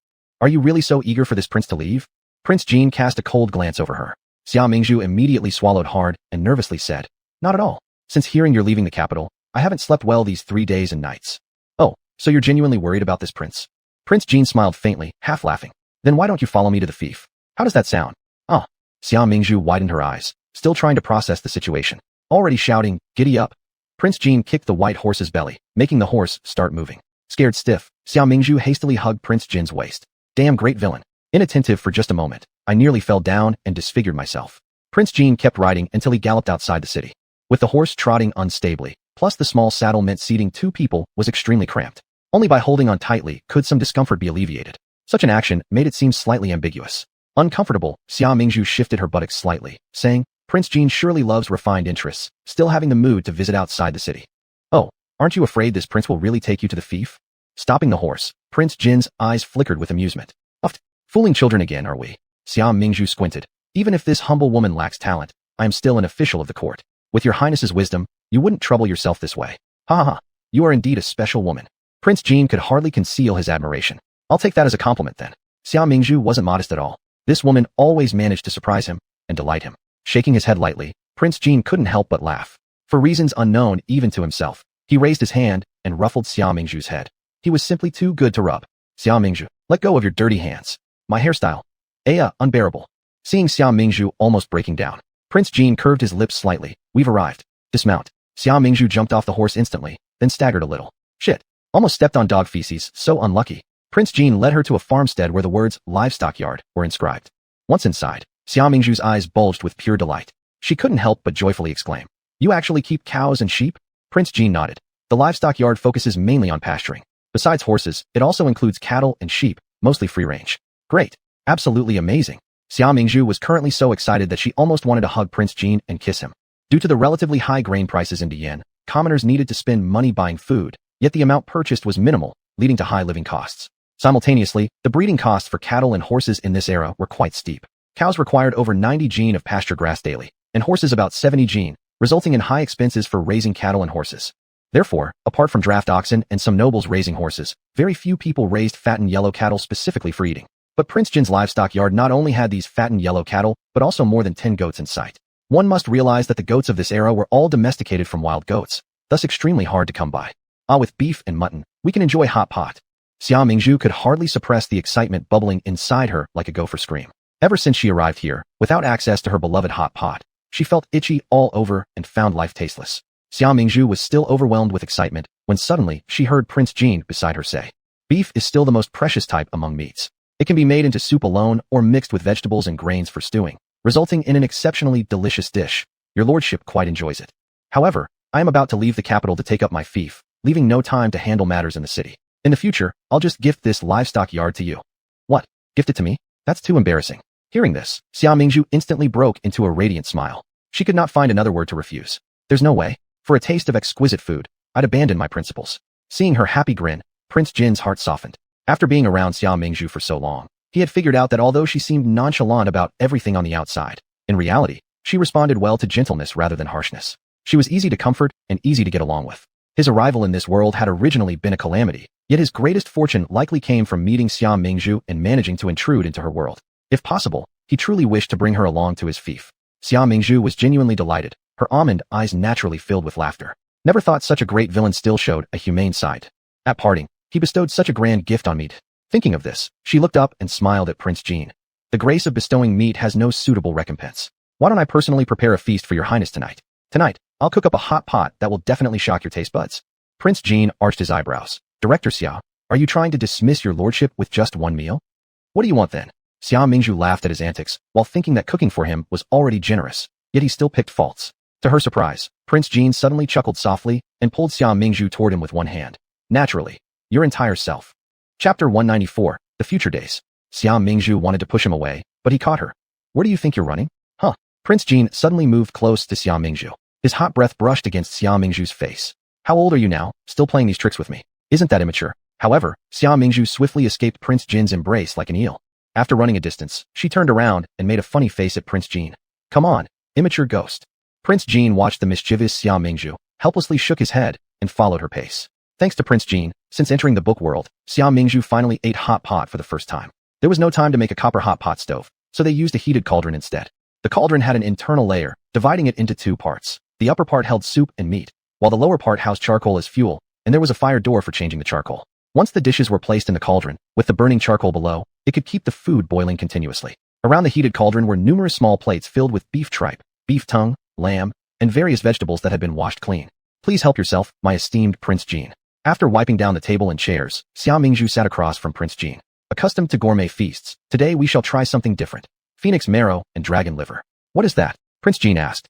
Are you really so eager for this prince to leave?" Prince Jin cast a cold glance over her. Xia Mingzhu immediately swallowed hard and nervously said, "Not at all. Since hearing you're leaving the capital, I haven't slept well these 3 days and nights." "Oh, so you're genuinely worried about this prince?" Prince Jin smiled faintly, half laughing. "Then why don't you follow me to the fief? How does that sound?" "Ah." Xia Mingzhu widened her eyes, still trying to process the situation. Already shouting, "Giddy up." Prince Jin kicked the white horse's belly, making the horse start moving. Scared stiff, Xia Mingzhu hastily hugged Prince Jin's waist. "Damn great villain. Inattentive for just a moment, I nearly fell down and disfigured myself." Prince Jin kept riding until he galloped outside the city. With the horse trotting unstably, plus the small saddle meant seating 2 people was extremely cramped. Only by holding on tightly could some discomfort be alleviated. Such an action made it seem slightly ambiguous. Uncomfortable, Xia Mingzhu shifted her buttocks slightly, saying, "Prince Jin surely loves refined interests, still having the mood to visit outside the city. Oh, aren't you afraid this prince will really take you to the fief?" Stopping the horse, Prince Jin's eyes flickered with amusement. "Uft, fooling children again, are we?" Xia Mingzhu squinted. "Even if this humble woman lacks talent, I am still an official of the court. With your highness's wisdom, you wouldn't trouble yourself this way. Ha ha ha, you are indeed a special woman." Prince Jin could hardly conceal his admiration. "I'll take that as a compliment then." Xia Mingzhu wasn't modest at all. This woman always managed to surprise him and delight him. Shaking his head lightly, Prince Jin couldn't help but laugh. For reasons unknown even to himself, he raised his hand and ruffled Xia Mingzhu's head. He was simply too good to rub. "Xia Mingzhu, let go of your dirty hands. My hairstyle. Unbearable." Seeing Xia Mingzhu almost breaking down, Prince Jin curved his lips slightly. "We've arrived. Dismount." Xia Mingzhu jumped off the horse instantly, then staggered a little. "Shit. Almost stepped on dog feces, so unlucky." Prince Jin led her to a farmstead where the words livestock yard were inscribed. Once inside, Xia Mingzhu's eyes bulged with pure delight. She couldn't help but joyfully exclaim, "You actually keep cows and sheep?" Prince Jean nodded. The livestock yard focuses mainly on pasturing. Besides horses, it also includes cattle and sheep, mostly free-range. Great. Absolutely amazing. Xia Mingzhu was currently so excited that she almost wanted to hug Prince Jean and kiss him. Due to the relatively high grain prices in Dian, commoners needed to spend money buying food, yet the amount purchased was minimal, leading to high living costs. Simultaneously, the breeding costs for cattle and horses in this era were quite steep. Cows required over 90 jin of pasture grass daily, and horses about 70 jin, resulting in high expenses for raising cattle and horses. Therefore, apart from draft oxen and some nobles raising horses, very few people raised fattened yellow cattle specifically for eating. But Prince Jin's livestock yard not only had these fattened yellow cattle, but also more than 10 goats in sight. One must realize that the goats of this era were all domesticated from wild goats, thus extremely hard to come by. With beef and mutton, we can enjoy hot pot. Xia Mingzhu could hardly suppress the excitement bubbling inside her like a gopher scream. Ever since she arrived here, without access to her beloved hot pot, she felt itchy all over and found life tasteless. Xia Mingzhu was still overwhelmed with excitement when suddenly she heard Prince Jean beside her say, "Beef is still the most precious type among meats. It can be made into soup alone or mixed with vegetables and grains for stewing, resulting in an exceptionally delicious dish. Your lordship quite enjoys it. However, I am about to leave the capital to take up my fief, leaving no time to handle matters in the city. In the future, I'll just gift this livestock yard to you." "What? Gift it to me? That's too embarrassing." Hearing this, Xia Mingzhu instantly broke into a radiant smile. She could not find another word to refuse. "There's no way. For a taste of exquisite food, I'd abandon my principles." Seeing her happy grin, Prince Jin's heart softened. After being around Xia Mingzhu for so long, he had figured out that although she seemed nonchalant about everything on the outside, in reality, she responded well to gentleness rather than harshness. She was easy to comfort and easy to get along with. His arrival in this world had originally been a calamity, yet his greatest fortune likely came from meeting Xia Mingzhu and managing to intrude into her world. If possible, he truly wished to bring her along to his fief. Xia Mingzhu was genuinely delighted, her almond eyes naturally filled with laughter. Never thought such a great villain still showed a humane side. At parting, he bestowed such a grand gift on meat. Thinking of this, she looked up and smiled at Prince Jean. "The grace of bestowing meat has no suitable recompense. Why don't I personally prepare a feast for your highness tonight? Tonight, I'll cook up a hot pot that will definitely shock your taste buds." Prince Jean arched his eyebrows. "Director Xia, are you trying to dismiss your lordship with just one meal? What do you want then?" Xia Mingzhu laughed at his antics, while thinking that cooking for him was already generous, yet he still picked faults. To her surprise, Prince Jean suddenly chuckled softly and pulled Xia Mingzhu toward him with one hand. "Naturally, your entire self." Chapter 194, The Future Days. Xia Mingzhu wanted to push him away, but he caught her. "Where do you think you're running?" "Huh?" Prince Jean suddenly moved close to Xia Mingzhu. His hot breath brushed against Xia Mingzhu's face. "How old are you now, still playing these tricks with me? Isn't that immature?" However, Xia Mingzhu swiftly escaped Prince Jin's embrace like an eel. After running a distance, she turned around and made a funny face at Prince Jean. "Come on, immature ghost." Prince Jean watched the mischievous Xia Mingzhu, helplessly shook his head, and followed her pace. Thanks to Prince Jean, since entering the book world, Xia Mingzhu finally ate hot pot for the first time. There was no time to make a copper hot pot stove, so they used a heated cauldron instead. The cauldron had an internal layer, dividing it into two parts. The upper part held soup and meat, while the lower part housed charcoal as fuel, and there was a fire door for changing the charcoal. Once the dishes were placed in the cauldron, with the burning charcoal below, it could keep the food boiling continuously. Around the heated cauldron were numerous small plates filled with beef tripe, beef tongue, lamb, and various vegetables that had been washed clean. "Please help yourself, my esteemed Prince Jean." After wiping down the table and chairs, Xia Mingzhu sat across from Prince Jean. "Accustomed to gourmet feasts, today we shall try something different. Phoenix marrow and dragon liver." "What is that?" Prince Jean asked.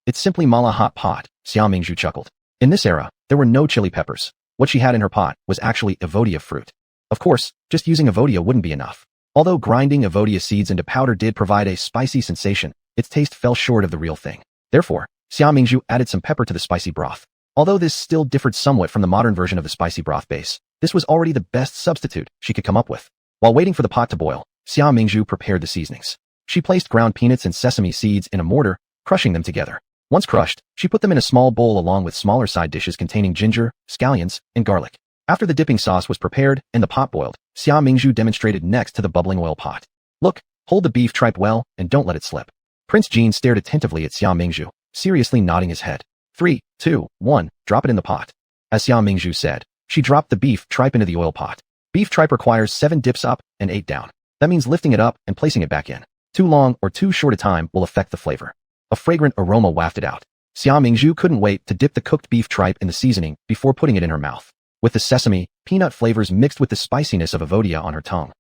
It's simply mala hot pot," Xia Mingzhu chuckled. In this era, there were no chili peppers. What she had in her pot was actually Evodia fruit. Of course, just using Evodia wouldn't be enough. Although grinding Evodia seeds into powder did provide a spicy sensation, its taste fell short of the real thing. Therefore, Xia Mingzhu added some pepper to the spicy broth. Although this still differed somewhat from the modern version of the spicy broth base, this was already the best substitute she could come up with. While waiting for the pot to boil, Xia Mingzhu prepared the seasonings. She placed ground peanuts and sesame seeds in a mortar, crushing them together. Once crushed, she put them in a small bowl along with smaller side dishes containing ginger, scallions, and garlic. After the dipping sauce was prepared and the pot boiled, Xia Mingzhu demonstrated next to the bubbling oil pot. "Look, hold the beef tripe well and don't let it slip." Prince Jean stared attentively at Xia Mingzhu, seriously nodding his head. 3, 2, 1, drop it in the pot." As Xia Mingzhu said, she dropped the beef tripe into the oil pot. Beef tripe requires 7 dips up and 8 down. That means lifting it up and placing it back in. Too long or too short a time will affect the flavor. A fragrant aroma wafted out. Xia Mingzhu couldn't wait to dip the cooked beef tripe in the seasoning before putting it in her mouth. With the sesame, peanut flavors mixed with the spiciness of Evodia on her tongue.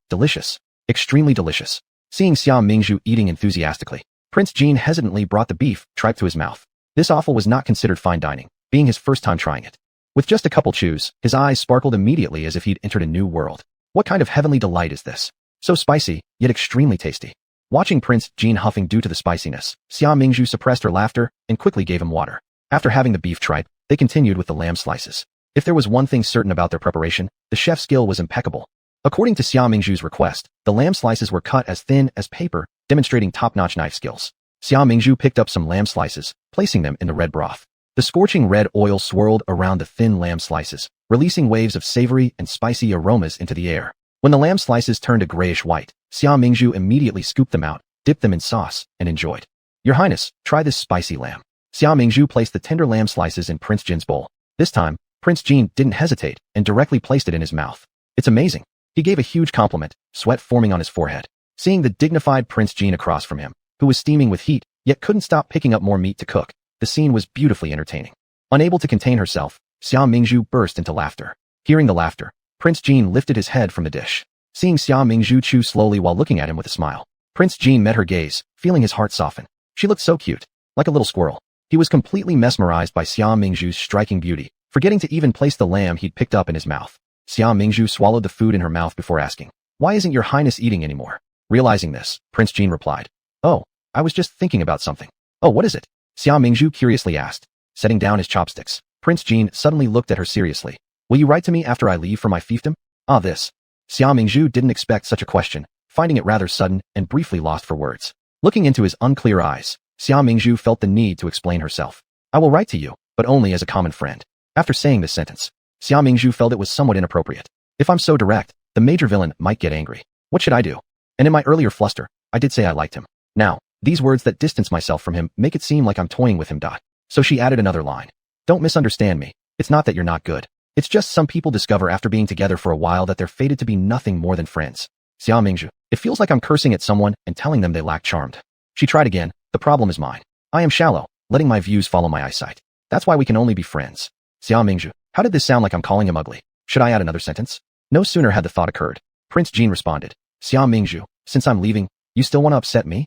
Delicious. extremely delicious. Seeing Xia Mingzhu eating enthusiastically, Prince Jean hesitantly brought the beef tripe to his mouth. This offal was not considered fine dining, being his first time trying it. With just a couple chews, his eyes sparkled immediately as if he'd entered a new world. What kind of heavenly delight is this? So spicy, yet extremely tasty. Watching Prince Jean huffing due to the spiciness, Xia Mingzhu suppressed her laughter and quickly gave him water. After having the beef tripe, they continued with the lamb slices. If there was one thing certain about their preparation, the chef's skill was impeccable. According to Xia Mingzhu's request, the lamb slices were cut as thin as paper, demonstrating top-notch knife skills. Xia Mingzhu picked up some lamb slices, placing them in the red broth. The scorching red oil swirled around the thin lamb slices, releasing waves of savory and spicy aromas into the air. When the lamb slices turned a grayish white, Xia Mingzhu immediately scooped them out, dipped them in sauce, and enjoyed. Your Highness, try this spicy lamb. Xia Mingzhu placed the tender lamb slices in Prince Jin's bowl. This time, Prince Jean didn't hesitate and directly placed it in his mouth. It's amazing. He gave a huge compliment, sweat forming on his forehead. Seeing the dignified Prince Jean across from him, who was steaming with heat, yet couldn't stop picking up more meat to cook, the scene was beautifully entertaining. Unable to contain herself, Xia Mingzhu burst into laughter. Hearing the laughter, Prince Jean lifted his head from the dish. Seeing Xia Mingzhu chew slowly while looking at him with a smile, Prince Jean met her gaze, feeling his heart soften. She looked so cute, like a little squirrel. He was completely mesmerized by Xia Mingzhu's striking beauty, forgetting to even place the lamb he'd picked up in his mouth. Xia Mingzhu swallowed the food in her mouth before asking, "Why isn't your Highness eating anymore?" Realizing this, Prince Jean replied, "Oh, I was just thinking about something." "Oh, what is it?" Xia Mingzhu curiously asked. Setting down his chopsticks, Prince Jean suddenly looked at her seriously. "Will you write to me after I leave for my fiefdom?" "Ah, this." Xia Mingzhu didn't expect such a question, finding it rather sudden and briefly lost for words. Looking into his unclear eyes, Xia Mingzhu felt the need to explain herself. "I will write to you, but only as a common friend." After saying this sentence, Xia Mingzhu felt it was somewhat inappropriate. If I'm so direct, the major villain might get angry. What should I do? And in my earlier fluster, I did say I liked him. Now, these words that distance myself from him make it seem like I'm toying with him. So she added another line. "Don't misunderstand me. It's not that you're not good. It's just some people discover after being together for a while that they're fated to be nothing more than friends." Xia Mingzhu, it feels like I'm cursing at someone and telling them they lack charm. She tried again. "The problem is mine. I am shallow, letting my views follow my eyesight. That's why we can only be friends." Xia Mingzhu, how did this sound like I'm calling him ugly? Should I add another sentence? No sooner had the thought occurred. Prince Jean responded. "Xia Mingzhu, since I'm leaving, you still want to upset me?"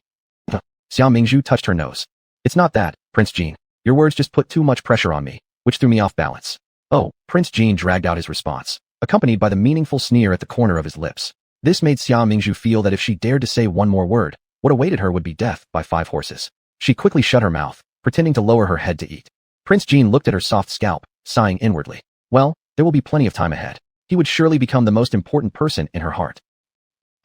Xia Mingzhu touched her nose. "It's not that, Prince Jean. Your words just put too much pressure on me, which threw me off balance." "Oh," Prince Jean dragged out his response, accompanied by the meaningful sneer at the corner of his lips. This made Xia Mingzhu feel that if she dared to say one more word, what awaited her would be death by 5 horses. She quickly shut her mouth, pretending to lower her head to eat. Prince Jean looked at her soft scalp, sighing inwardly. Well, there will be plenty of time ahead. He would surely become the most important person in her heart.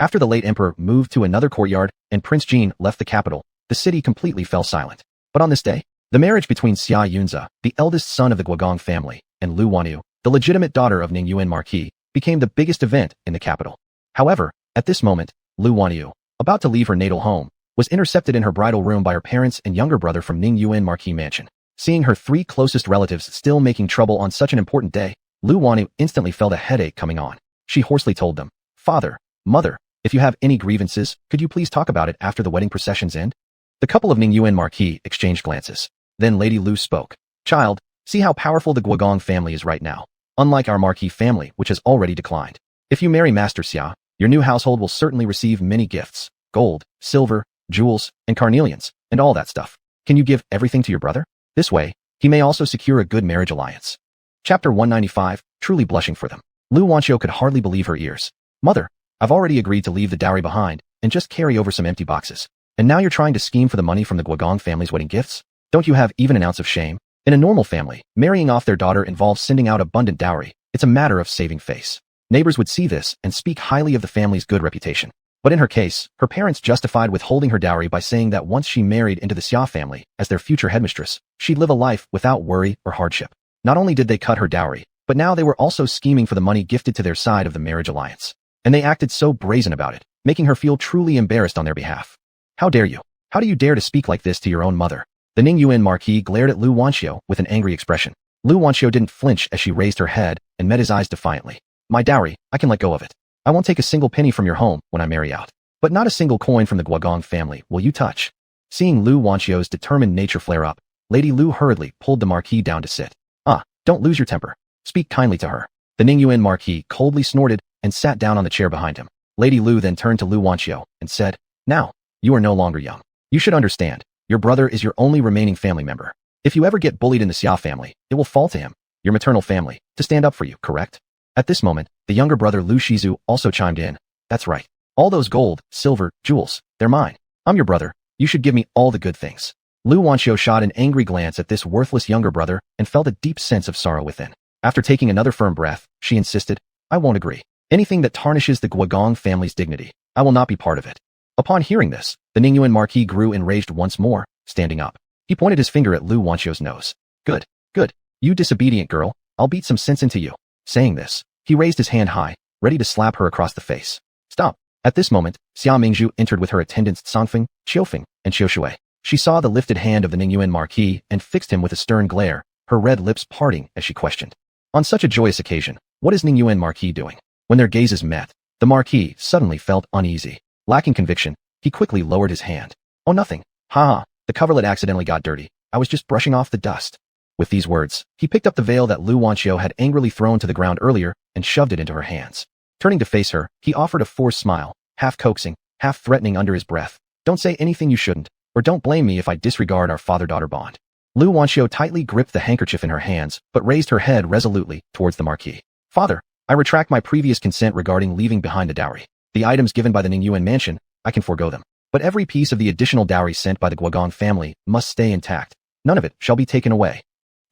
After the late emperor moved to another courtyard and Prince Jean left the capital, the city completely fell silent. But on this day, the marriage between Xia Yunzi, the eldest son of the Guogong family, and Lu Wanyu, the legitimate daughter of Ningyuan Marquis, became the biggest event in the capital. However, at this moment, Lu Wanyu, about to leave her natal home, was intercepted in her bridal room by her parents and younger brother from Ningyuan Marquis mansion. Seeing her 3 closest relatives still making trouble on such an important day, Lu Wanyu instantly felt a headache coming on. She hoarsely told them, "Father, Mother, if you have any grievances, could you please talk about it after the wedding processions end?" The couple of Ningyuan Marquis exchanged glances. Then Lady Lu spoke. "Child, see how powerful the Guogong family is right now, unlike our Marquis family, which has already declined. If you marry Master Xia, your new household will certainly receive many gifts, gold, silver, jewels, and carnelians, and all that stuff. Can you give everything to your brother? This way, he may also secure a good marriage alliance." Chapter 195, truly blushing for them. Lu Wanxiu could hardly believe her ears. "Mother, I've already agreed to leave the dowry behind and just carry over some empty boxes. And now you're trying to scheme for the money from the Guogong family's wedding gifts? Don't you have even an ounce of shame? In a normal family, marrying off their daughter involves sending out abundant dowry. It's a matter of saving face. Neighbors would see this and speak highly of the family's good reputation. But in her case, her parents justified withholding her dowry by saying that once she married into the Xia family as their future headmistress, she'd live a life without worry or hardship. Not only did they cut her dowry, but now they were also scheming for the money gifted to their side of the marriage alliance. And they acted so brazen about it, making her feel truly embarrassed on their behalf. "How dare you? How do you dare to speak like this to your own mother?" The Ningyuan Marquis glared at Lu Wanxiu with an angry expression. Lu Wanxiu didn't flinch as she raised her head and met his eyes defiantly. "My dowry, I can let go of it. I won't take a single penny from your home when I marry out. But not a single coin from the Guogong family will you touch." Seeing Lu Wanxiu's determined nature flare up, Lady Lu hurriedly pulled the Marquis down to sit. "Ah, don't lose your temper. Speak kindly to her." The Ningyuan Marquis coldly snorted and sat down on the chair behind him. Lady Lu then turned to Lu Wanqiu and said, "Now, you are no longer young. You should understand, your brother is your only remaining family member. If you ever get bullied in the Xia family, it will fall to him, your maternal family, to stand up for you, correct?" At this moment, the younger brother Lu Shizu also chimed in. "That's right. All those gold, silver, jewels, they're mine. I'm your brother. You should give me all the good things." Lu Wanqiu shot an angry glance at this worthless younger brother and felt a deep sense of sorrow within. After taking another firm breath, she insisted, "I won't agree. Anything that tarnishes the Guogong family's dignity, I will not be part of it." Upon hearing this, the Ningyuan Marquis grew enraged once more, standing up. He pointed his finger at Lu Wanqiu's nose. "Good, good. You disobedient girl, I'll beat some sense into you." Saying this, he raised his hand high, ready to slap her across the face. "Stop." At this moment, Xia Mingzhu entered with her attendants Songfeng, Qiufeng, and Qiushui. She saw the lifted hand of the Ningyuan Marquis and fixed him with a stern glare, her red lips parting as she questioned. On such a joyous occasion, what is Ningyuan Marquis doing? When their gazes met, the Marquis suddenly felt uneasy. Lacking conviction, he quickly lowered his hand. "Oh, nothing. Ha, the coverlet accidentally got dirty. I was just brushing off the dust." With these words, he picked up the veil that Lu Wanqiu had angrily thrown to the ground earlier and shoved it into her hands. Turning to face her, he offered a forced smile, half coaxing, half threatening under his breath. "Don't say anything you shouldn't, or don't blame me if I disregard our father-daughter bond." Lu Wanqiu tightly gripped the handkerchief in her hands, but raised her head resolutely towards the Marquis. "Father, I retract my previous consent regarding leaving behind the dowry. The items given by the Ningyuan mansion, I can forego them. But every piece of the additional dowry sent by the Guogong family must stay intact. None of it shall be taken away."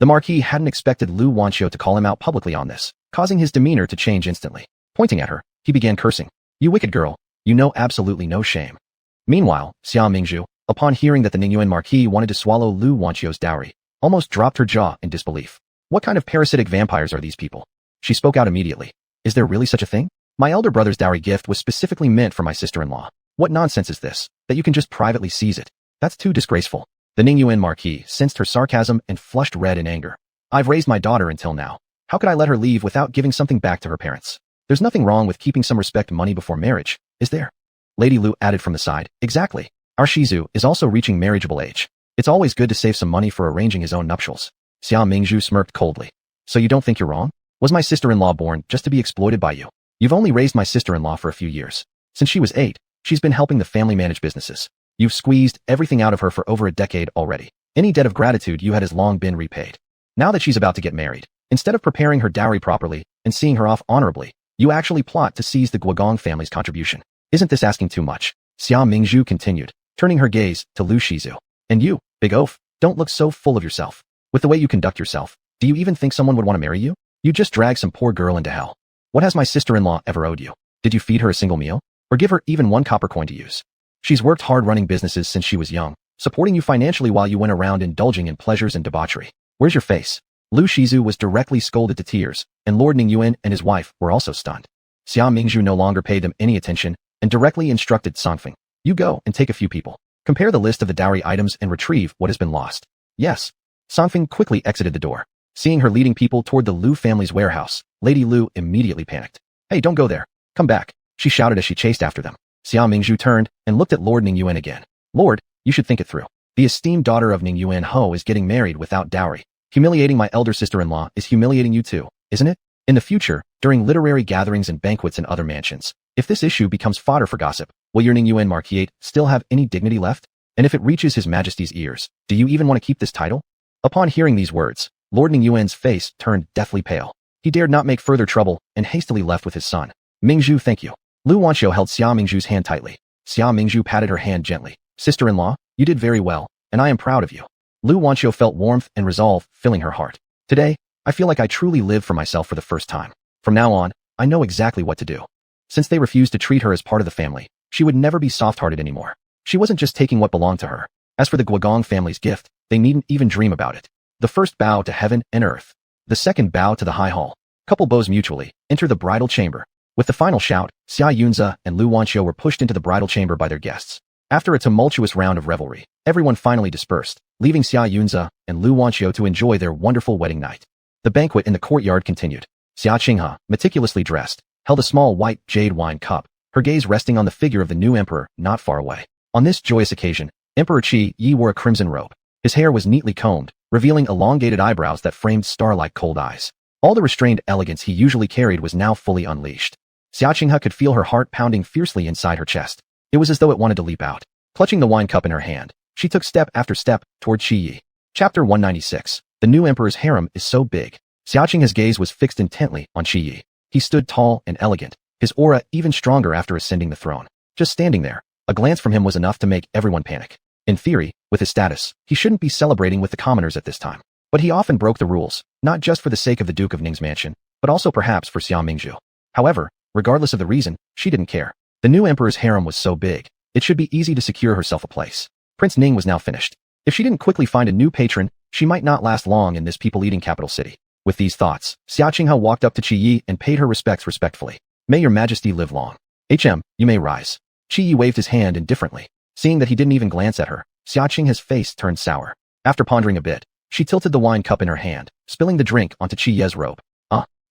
The Marquis hadn't expected Lu Wanqiu to call him out publicly on this, causing his demeanor to change instantly. Pointing at her, he began cursing. "You wicked girl, you know absolutely no shame." Meanwhile, Xia Mingzhu, upon hearing that the Ningyuan Marquis wanted to swallow Lu Wanqiu's dowry, almost dropped her jaw in disbelief. What kind of parasitic vampires are these people? She spoke out immediately. "Is there really such a thing? My elder brother's dowry gift was specifically meant for my sister-in-law. What nonsense is this, that you can just privately seize it? That's too disgraceful." The Ningyuan Marquis sensed her sarcasm and flushed red in anger. "I've raised my daughter until now. How could I let her leave without giving something back to her parents? There's nothing wrong with keeping some respect money before marriage, is there?" Lady Lu added from the side. "Exactly. Our Shizu is also reaching marriageable age. It's always good to save some money for arranging his own nuptials." Xia Mingzhu smirked coldly. "So you don't think you're wrong? Was my sister-in-law born just to be exploited by you? You've only raised my sister-in-law for a few years. Since she was 8, she's been helping the family manage businesses. You've squeezed everything out of her for over a decade already. Any debt of gratitude you had has long been repaid. Now that she's about to get married, instead of preparing her dowry properly and seeing her off honorably, you actually plot to seize the Guogong family's contribution. Isn't this asking too much?" Xia Mingzhu continued, turning her gaze to Lu Shizu. "And you, big oaf, don't look so full of yourself. With the way you conduct yourself, do you even think someone would want to marry you? You just dragged some poor girl into hell. What has my sister-in-law ever owed you? Did you feed her a single meal? Or give her even one copper coin to use? She's worked hard running businesses since she was young, supporting you financially while you went around indulging in pleasures and debauchery. Where's your face?" Lu Shizu was directly scolded to tears, and Lord Ningyuan and his wife were also stunned. Xia Mingzhu no longer paid them any attention and directly instructed Songfeng, "You go and take a few people. Compare the list of the dowry items and retrieve what has been lost." "Yes." Songfeng quickly exited the door. Seeing her leading people toward the Lu family's warehouse, Lady Lu immediately panicked. "Hey, don't go there. Come back," she shouted as she chased after them. Xia Mingzhu turned and looked at Lord Ningyuan again. "Lord, you should think it through. The esteemed daughter of Ningyuan Ho is getting married without dowry. Humiliating my elder sister-in-law is humiliating you too, isn't it? In the future, during literary gatherings and banquets in other mansions, if this issue becomes fodder for gossip, will your Ningyuan Marquis still have any dignity left? And if it reaches His Majesty's ears, do you even want to keep this title?" Upon hearing these words, Lord Ningyuan's face turned deathly pale. He dared not make further trouble and hastily left with his son. "Mingzhu, thank you." Lu Wanqiu held Xia Mingzhu's hand tightly. Xia Mingzhu patted her hand gently. "Sister-in-law, you did very well, and I am proud of you." Lu Wanqiu felt warmth and resolve filling her heart. "Today, I feel like I truly lived for myself for the first time. From now on, I know exactly what to do." Since they refused to treat her as part of the family, she would never be soft-hearted anymore. She wasn't just taking what belonged to her. As for the Guogong family's gift, they needn't even dream about it. The first bow to heaven and earth. The second bow to the high hall. Couple bows mutually enter the bridal chamber. With the final shout, Xia Yunze and Lu Wanqiu were pushed into the bridal chamber by their guests. After a tumultuous round of revelry, everyone finally dispersed, leaving Xia Yunze and Lu Wanqiu to enjoy their wonderful wedding night. The banquet in the courtyard continued. Xia Qinghe, meticulously dressed, held a small white jade wine cup, her gaze resting on the figure of the new emperor not far away. On this joyous occasion, Emperor Qi Yi wore a crimson robe. His hair was neatly combed, revealing elongated eyebrows that framed star-like cold eyes. All the restrained elegance he usually carried was now fully unleashed. Xia Qinghe could feel her heart pounding fiercely inside her chest. It was as though it wanted to leap out. Clutching the wine cup in her hand, she took step after step toward Qi Yi. Chapter 196. The new emperor's harem is so big. Xia Qinghe's gaze was fixed intently on Qi Yi. He stood tall and elegant, his aura even stronger after ascending the throne. Just standing there, a glance from him was enough to make everyone panic. In theory, with his status, he shouldn't be celebrating with the commoners at this time. But he often broke the rules, not just for the sake of the Duke of Ning's mansion, but also perhaps for Xia Mingzhu. However, regardless of the reason, she didn't care. The new emperor's harem was so big, it should be easy to secure herself a place. Prince Ning was now finished. If she didn't quickly find a new patron, she might not last long in this people-eating capital city. With these thoughts, Xia Qinghe walked up to Qi Yi and paid her respects respectfully. May your majesty live long. You may rise. Qi Yi waved his hand indifferently. Seeing that he didn't even glance at her, Xia Qinghe's face turned sour. After pondering a bit, she tilted the wine cup in her hand, spilling the drink onto Qi Yi's robe.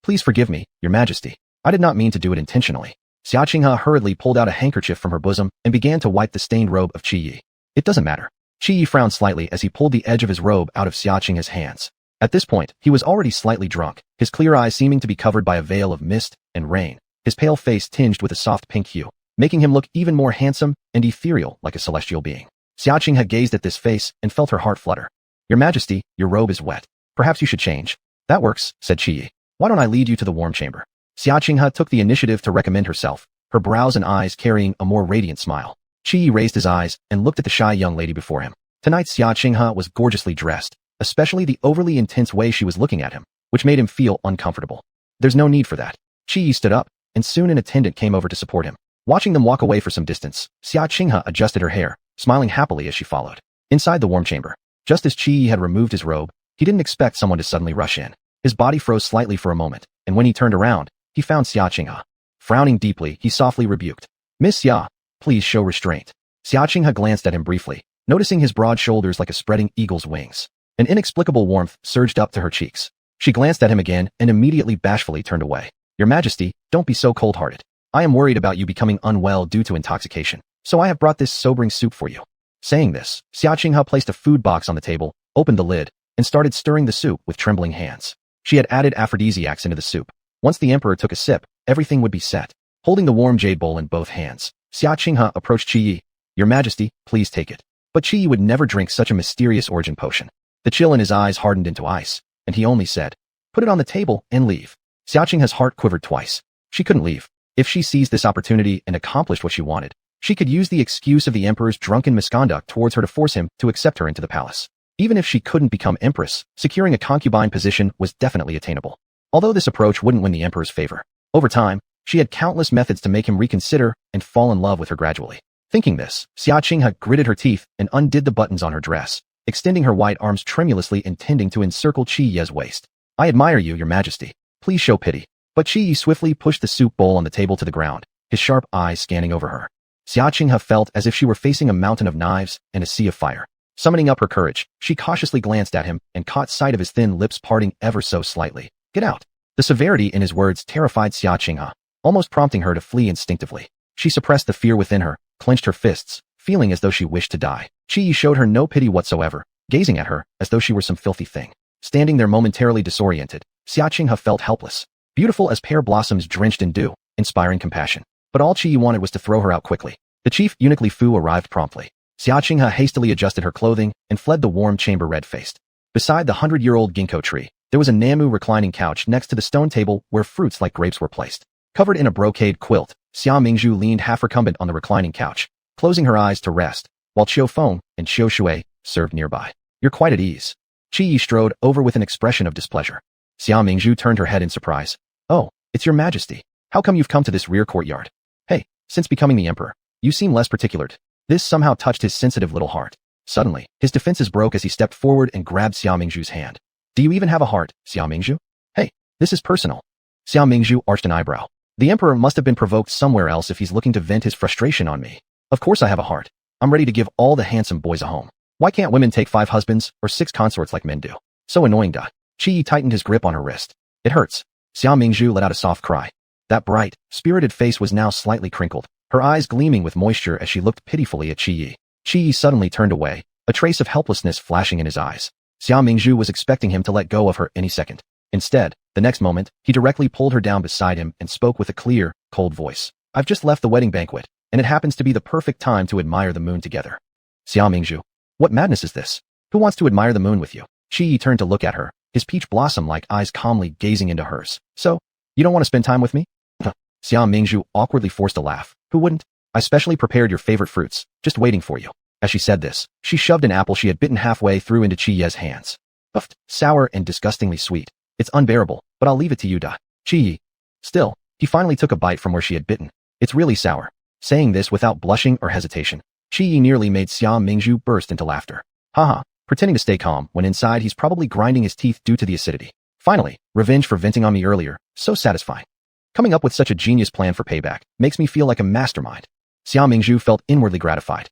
Please forgive me, your majesty. I did not mean to do it intentionally. Xia Qinghe hurriedly pulled out a handkerchief from her bosom and began to wipe the stained robe of Qi Yi. It doesn't matter. Qi Yi frowned slightly as he pulled the edge of his robe out of Xia Qinghe's hands. At this point, he was already slightly drunk, his clear eyes seeming to be covered by a veil of mist and rain, his pale face tinged with a soft pink hue, making him look even more handsome and ethereal like a celestial being. Xia Qinghe gazed at this face and felt her heart flutter. Your majesty, your robe is wet. Perhaps you should change. That works, said Qi Yi. Why don't I lead you to the warm chamber? Xia Qinghe took the initiative to recommend herself, her brows and eyes carrying a more radiant smile. Qi Yi raised his eyes and looked at the shy young lady before him. Tonight Xia Qinghe was gorgeously dressed, especially the overly intense way she was looking at him, which made him feel uncomfortable. There's no need for that. Qi Yi stood up, and soon an attendant came over to support him. Watching them walk away for some distance, Xia Qinghe adjusted her hair, smiling happily as she followed. Inside the warm chamber, just as Qi Yi had removed his robe, he didn't expect someone to suddenly rush in. His body froze slightly for a moment, and when he turned around, he found Xia Qinghe. Frowning deeply, he softly rebuked. Miss Xia, please show restraint. Xia Qinghe glanced at him briefly, noticing his broad shoulders like a spreading eagle's wings. An inexplicable warmth surged up to her cheeks. She glanced at him again and immediately bashfully turned away. Your majesty, don't be so cold-hearted. I am worried about you becoming unwell due to intoxication, so I have brought this sobering soup for you. Saying this, Xia Qinghe placed a food box on the table, opened the lid, and started stirring the soup with trembling hands. She had added aphrodisiacs into the soup. Once the emperor took a sip, everything would be set. Holding the warm jade bowl in both hands, Xia Qinghe approached Qi Yi. Your majesty, please take it. But Qi Yi would never drink such a mysterious origin potion. The chill in his eyes hardened into ice, and he only said, put it on the table and leave. Xia Qinghe's heart quivered twice. She couldn't leave. If she seized this opportunity and accomplished what she wanted, she could use the excuse of the emperor's drunken misconduct towards her to force him to accept her into the palace. Even if she couldn't become empress, securing a concubine position was definitely attainable. Although this approach wouldn't win the emperor's favor, over time, she had countless methods to make him reconsider and fall in love with her gradually. Thinking this, Xia Qinghe gritted her teeth and undid the buttons on her dress, extending her white arms tremulously intending to encircle Qi Yi's waist. I admire you, your majesty. Please show pity. But Qi Yi swiftly pushed the soup bowl on the table to the ground, his sharp eyes scanning over her. Xia Qinghe felt as if she were facing a mountain of knives and a sea of fire. Summoning up her courage, she cautiously glanced at him and caught sight of his thin lips parting ever so slightly. Get out. The severity in his words terrified Xia Qinghe, almost prompting her to flee instinctively. She suppressed the fear within her, clenched her fists, feeling as though she wished to die. Qi Yi showed her no pity whatsoever, gazing at her as though she were some filthy thing. Standing there momentarily disoriented, Xia Qinghe felt helpless. Beautiful as pear blossoms drenched in dew, inspiring compassion. But all Qi Yi wanted was to throw her out quickly. The chief eunuch Li Fu arrived promptly. Xia Qinghe hastily adjusted her clothing and fled the warm chamber red-faced. Beside the 100-year-old ginkgo tree, there was a Namu reclining couch next to the stone table where fruits like grapes were placed. Covered in a brocade quilt, Xia Mingzhu leaned half recumbent on the reclining couch, closing her eyes to rest, while Qiu Feng and Qiu Shui served nearby. You're quite at ease. Qi Yi strode over with an expression of displeasure. Xia Mingzhu turned her head in surprise. Oh, it's your majesty. How come you've come to this rear courtyard? Hey, since becoming the emperor, you seem less particular. This somehow touched his sensitive little heart. Suddenly, his defenses broke as he stepped forward and grabbed Xia Mingzhu's hand. Do you even have a heart, Xia Mingzhu? Hey, this is personal. Xia Mingzhu arched an eyebrow. The emperor must have been provoked somewhere else if he's looking to vent his frustration on me. Of course I have a heart. I'm ready to give all the handsome boys a home. Why can't women take 5 husbands or 6 consorts like men do? So annoying, duh. Qi Yi tightened his grip on her wrist. It hurts. Xia Mingzhu let out a soft cry. That bright, spirited face was now slightly crinkled, her eyes gleaming with moisture as she looked pitifully at Qi Yi. Qi Yi suddenly turned away, a trace of helplessness flashing in his eyes. Xia Mingzhu was expecting him to let go of her any second. Instead, the next moment, he directly pulled her down beside him and spoke with a clear, cold voice. I've just left the wedding banquet, and it happens to be the perfect time to admire the moon together. Xia Mingzhu. What madness is this? Who wants to admire the moon with you? Qi turned to look at her, his peach blossom-like eyes calmly gazing into hers. So, you don't want to spend time with me? Xia Mingzhu awkwardly forced a laugh. Who wouldn't? I specially prepared your favorite fruits, just waiting for you. As she said this, she shoved an apple she had bitten halfway through into Qi Ye's hands. Puffed, sour and disgustingly sweet. It's unbearable, but I'll leave it to you, Qi Yi. Still, he finally took a bite from where she had bitten. It's really sour. Saying this without blushing or hesitation, Qi Yi nearly made Xia Mingzhu burst into laughter. Haha, pretending to stay calm when inside he's probably grinding his teeth due to the acidity. Finally, revenge for venting on me earlier, so satisfying. Coming up with such a genius plan for payback makes me feel like a mastermind. Xia Mingzhu felt inwardly gratified.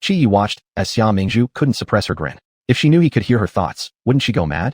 Qi Yi watched as Xia Mingzhu couldn't suppress her grin. If she knew he could hear her thoughts, wouldn't she go mad?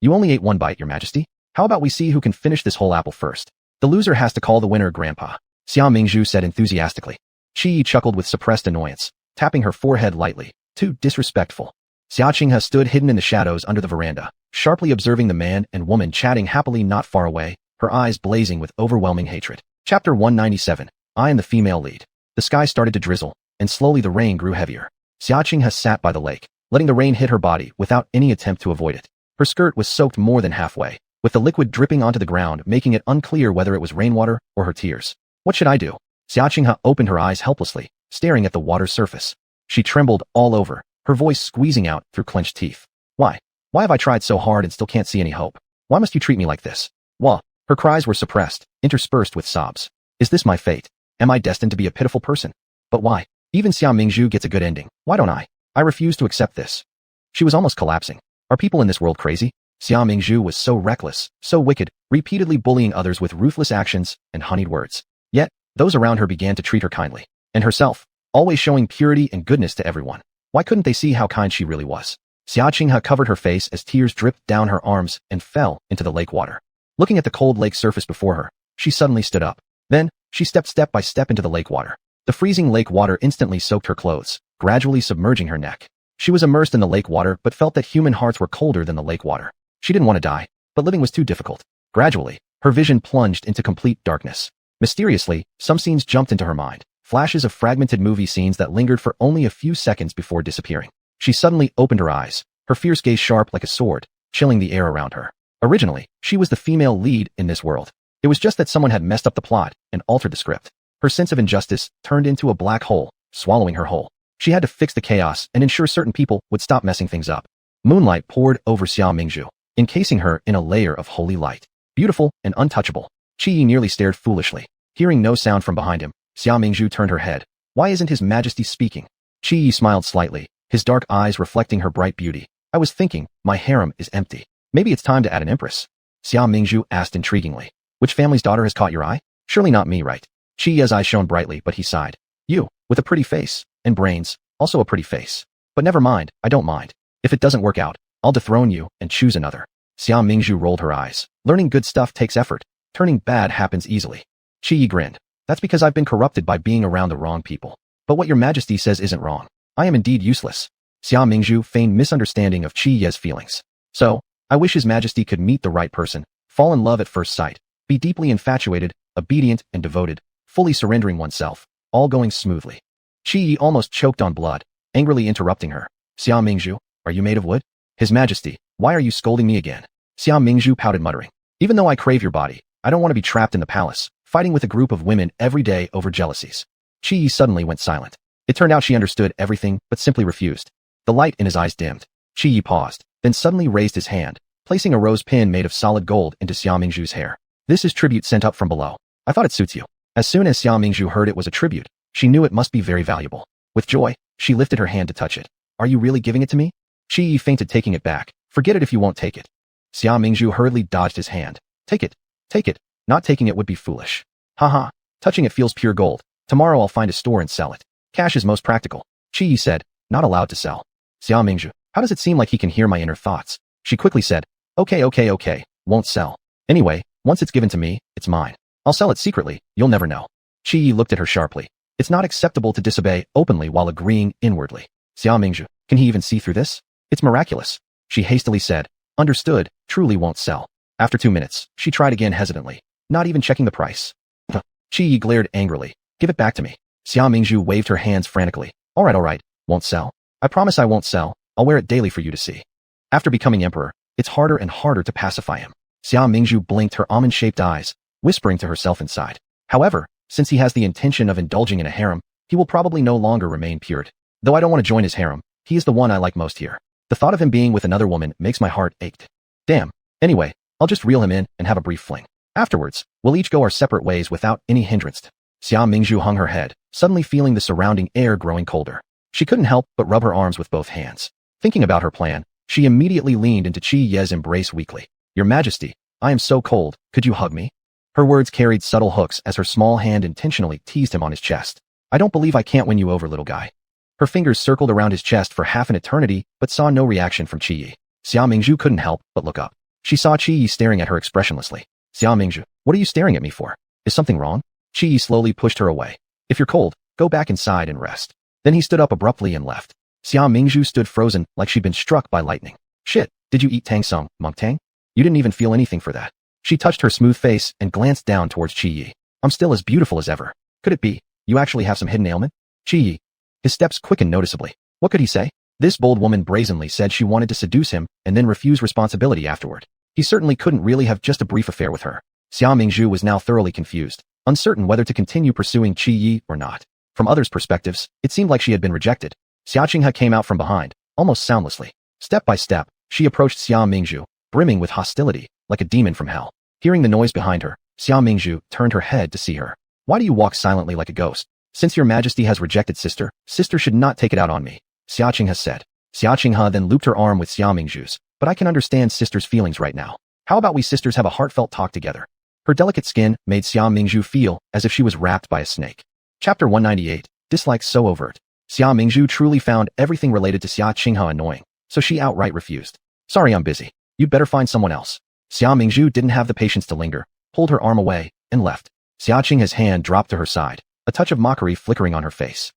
You only ate one bite, Your Majesty. How about we see who can finish this whole apple first? The loser has to call the winner Grandpa, Xia Mingzhu said enthusiastically. Qi Yi chuckled with suppressed annoyance, tapping her forehead lightly. Too disrespectful. Xia Qinghe stood hidden in the shadows under the veranda, sharply observing the man and woman chatting happily not far away, her eyes blazing with overwhelming hatred. Chapter 197. I am the female lead. The sky started to drizzle, and slowly the rain grew heavier. Xia Qinghe sat by the lake, letting the rain hit her body without any attempt to avoid it. Her skirt was soaked more than halfway, with the liquid dripping onto the ground making it unclear whether it was rainwater or her tears. What should I do? Xia Qinghe opened her eyes helplessly, staring at the water's surface. She trembled all over, her voice squeezing out through clenched teeth. Why? Why have I tried so hard and still can't see any hope? Why must you treat me like this? Wah! Her cries were suppressed, interspersed with sobs. Is this my fate? Am I destined to be a pitiful person? But why? Even Xia Mingzhu gets a good ending. Why don't I? I refuse to accept this. She was almost collapsing. Are people in this world crazy? Xia Mingzhu was so reckless, so wicked, repeatedly bullying others with ruthless actions and honeyed words. Yet, those around her began to treat her kindly. And herself, always showing purity and goodness to everyone. Why couldn't they see how kind she really was? Xia Qinghe covered her face as tears dripped down her arms and fell into the lake water. Looking at the cold lake surface before her, she suddenly stood up. Then, she stepped step by step into the lake water. The freezing lake water instantly soaked her clothes, gradually submerging her neck. She was immersed in the lake water but felt that human hearts were colder than the lake water. She didn't want to die, but living was too difficult. Gradually, her vision plunged into complete darkness. Mysteriously, some scenes jumped into her mind, flashes of fragmented movie scenes that lingered for only a few seconds before disappearing. She suddenly opened her eyes, her fierce gaze sharp like a sword, chilling the air around her. Originally, she was the female lead in this world. It was just that someone had messed up the plot and altered the script. Her sense of injustice turned into a black hole, swallowing her whole. She had to fix the chaos and ensure certain people would stop messing things up. Moonlight poured over Xia Mingzhu, encasing her in a layer of holy light. Beautiful and untouchable. Qi Yi nearly stared foolishly. Hearing no sound from behind him, Xia Mingzhu turned her head. Why isn't His Majesty speaking? Qi Yi smiled slightly, his dark eyes reflecting her bright beauty. I was thinking, my harem is empty. Maybe it's time to add an empress. Xia Mingzhu asked intriguingly. Which family's daughter has caught your eye? Surely not me, right? Qi Ye's eyes shone brightly, but he sighed. You, with a pretty face, and brains, also a pretty face. But never mind, I don't mind. If it doesn't work out, I'll dethrone you and choose another. Xia Mingzhu rolled her eyes. Learning good stuff takes effort. Turning bad happens easily. Qi Yi grinned. That's because I've been corrupted by being around the wrong people. But what your majesty says isn't wrong. I am indeed useless. Xia Mingzhu feigned misunderstanding of Qi Ye's feelings. So, I wish His Majesty could meet the right person, fall in love at first sight, be deeply infatuated, obedient and devoted, fully surrendering oneself, all going smoothly. Qi Yi almost choked on blood, angrily interrupting her. Xia Mingzhu, are you made of wood? His Majesty, why are you scolding me again? Xia Mingzhu pouted, muttering. Even though I crave your body, I don't want to be trapped in the palace, fighting with a group of women every day over jealousies. Qi Yi suddenly went silent. It turned out she understood everything, but simply refused. The light in his eyes dimmed. Qi Yi paused, then suddenly raised his hand, placing a rose pin made of solid gold into Xia Mingzhu's hair. This is tribute sent up from below. I thought it suits you. As soon as Xia Mingzhu heard it was a tribute, she knew it must be very valuable. With joy, she lifted her hand to touch it. Are you really giving it to me? Qi Yi feinted, taking it back. Forget it if you won't take it. Xia Mingzhu hurriedly dodged his hand. Take it. Take it. Not taking it would be foolish. Haha. Touching it feels pure gold. Tomorrow I'll find a store and sell it. Cash is most practical. Qi Yi said, not allowed to sell. Xia Mingzhu, how does it seem like he can hear my inner thoughts? She quickly said, okay, won't sell. Anyway, once it's given to me, it's mine. I'll sell it secretly, you'll never know. Qi Yi looked at her sharply. It's not acceptable to disobey openly while agreeing inwardly. Xia Mingzhu, can he even see through this? It's miraculous. She hastily said, understood, truly won't sell. After 2 minutes, she tried again hesitantly, not even checking the price. Qi Yi glared angrily. Give it back to me. Xia Mingzhu waved her hands frantically. All right. Won't sell. I promise I won't sell. I'll wear it daily for you to see. After becoming emperor, it's harder and harder to pacify him. Xia Mingzhu blinked her almond-shaped eyes, whispering to herself inside. However, since he has the intention of indulging in a harem, he will probably no longer remain pure. Though I don't want to join his harem, he is the one I like most here. The thought of him being with another woman makes my heart ache. Damn. Anyway, I'll just reel him in and have a brief fling. Afterwards, we'll each go our separate ways without any hindrance. Xia Mingzhu hung her head, suddenly feeling the surrounding air growing colder. She couldn't help but rub her arms with both hands. Thinking about her plan, she immediately leaned into Qi Ye's embrace weakly. Your Majesty, I am so cold, could you hug me? Her words carried subtle hooks as her small hand intentionally teased him on his chest. I don't believe I can't win you over, little guy. Her fingers circled around his chest for half an eternity, but saw no reaction from Qi Yi. Xia Mingzhu couldn't help but look up. She saw Qi Yi staring at her expressionlessly. Xia Mingzhu, what are you staring at me for? Is something wrong? Qi Yi slowly pushed her away. If you're cold, go back inside and rest. Then he stood up abruptly and left. Xia Mingzhu stood frozen like she'd been struck by lightning. Shit, did you eat Tang Sung, Monk Tang? You didn't even feel anything for that. She touched her smooth face and glanced down towards Qi Yi. I'm still as beautiful as ever. Could it be? You actually have some hidden ailment? Qi Yi. His steps quickened noticeably. What could he say? This bold woman brazenly said she wanted to seduce him and then refuse responsibility afterward. He certainly couldn't really have just a brief affair with her. Xia Mingzhu was now thoroughly confused, uncertain whether to continue pursuing Qi Yi or not. From others' perspectives, it seemed like she had been rejected. Xia Qinghe came out from behind, almost soundlessly. Step by step, she approached Xia Mingzhu, brimming with hostility, like a demon from hell. Hearing the noise behind her, Xia Mingzhu turned her head to see her. Why do you walk silently like a ghost? Since your Majesty has rejected sister should not take it out on me, Xia Qinghe said. Xia Qinghe then looped her arm with Xia Mingzhu's. But I can understand sister's feelings right now. How about we sisters have a heartfelt talk together? Her delicate skin made Xia Mingzhu feel as if she was wrapped by a snake. Chapter 198, Dislikes So Overt. Xia Mingzhu truly found everything related to Xia Qinghe annoying, so she outright refused. Sorry, I'm busy. You'd better find someone else. Xia Mingzhu didn't have the patience to linger, pulled her arm away, and left. Xia Qinghe's hand dropped to her side, a touch of mockery flickering on her face.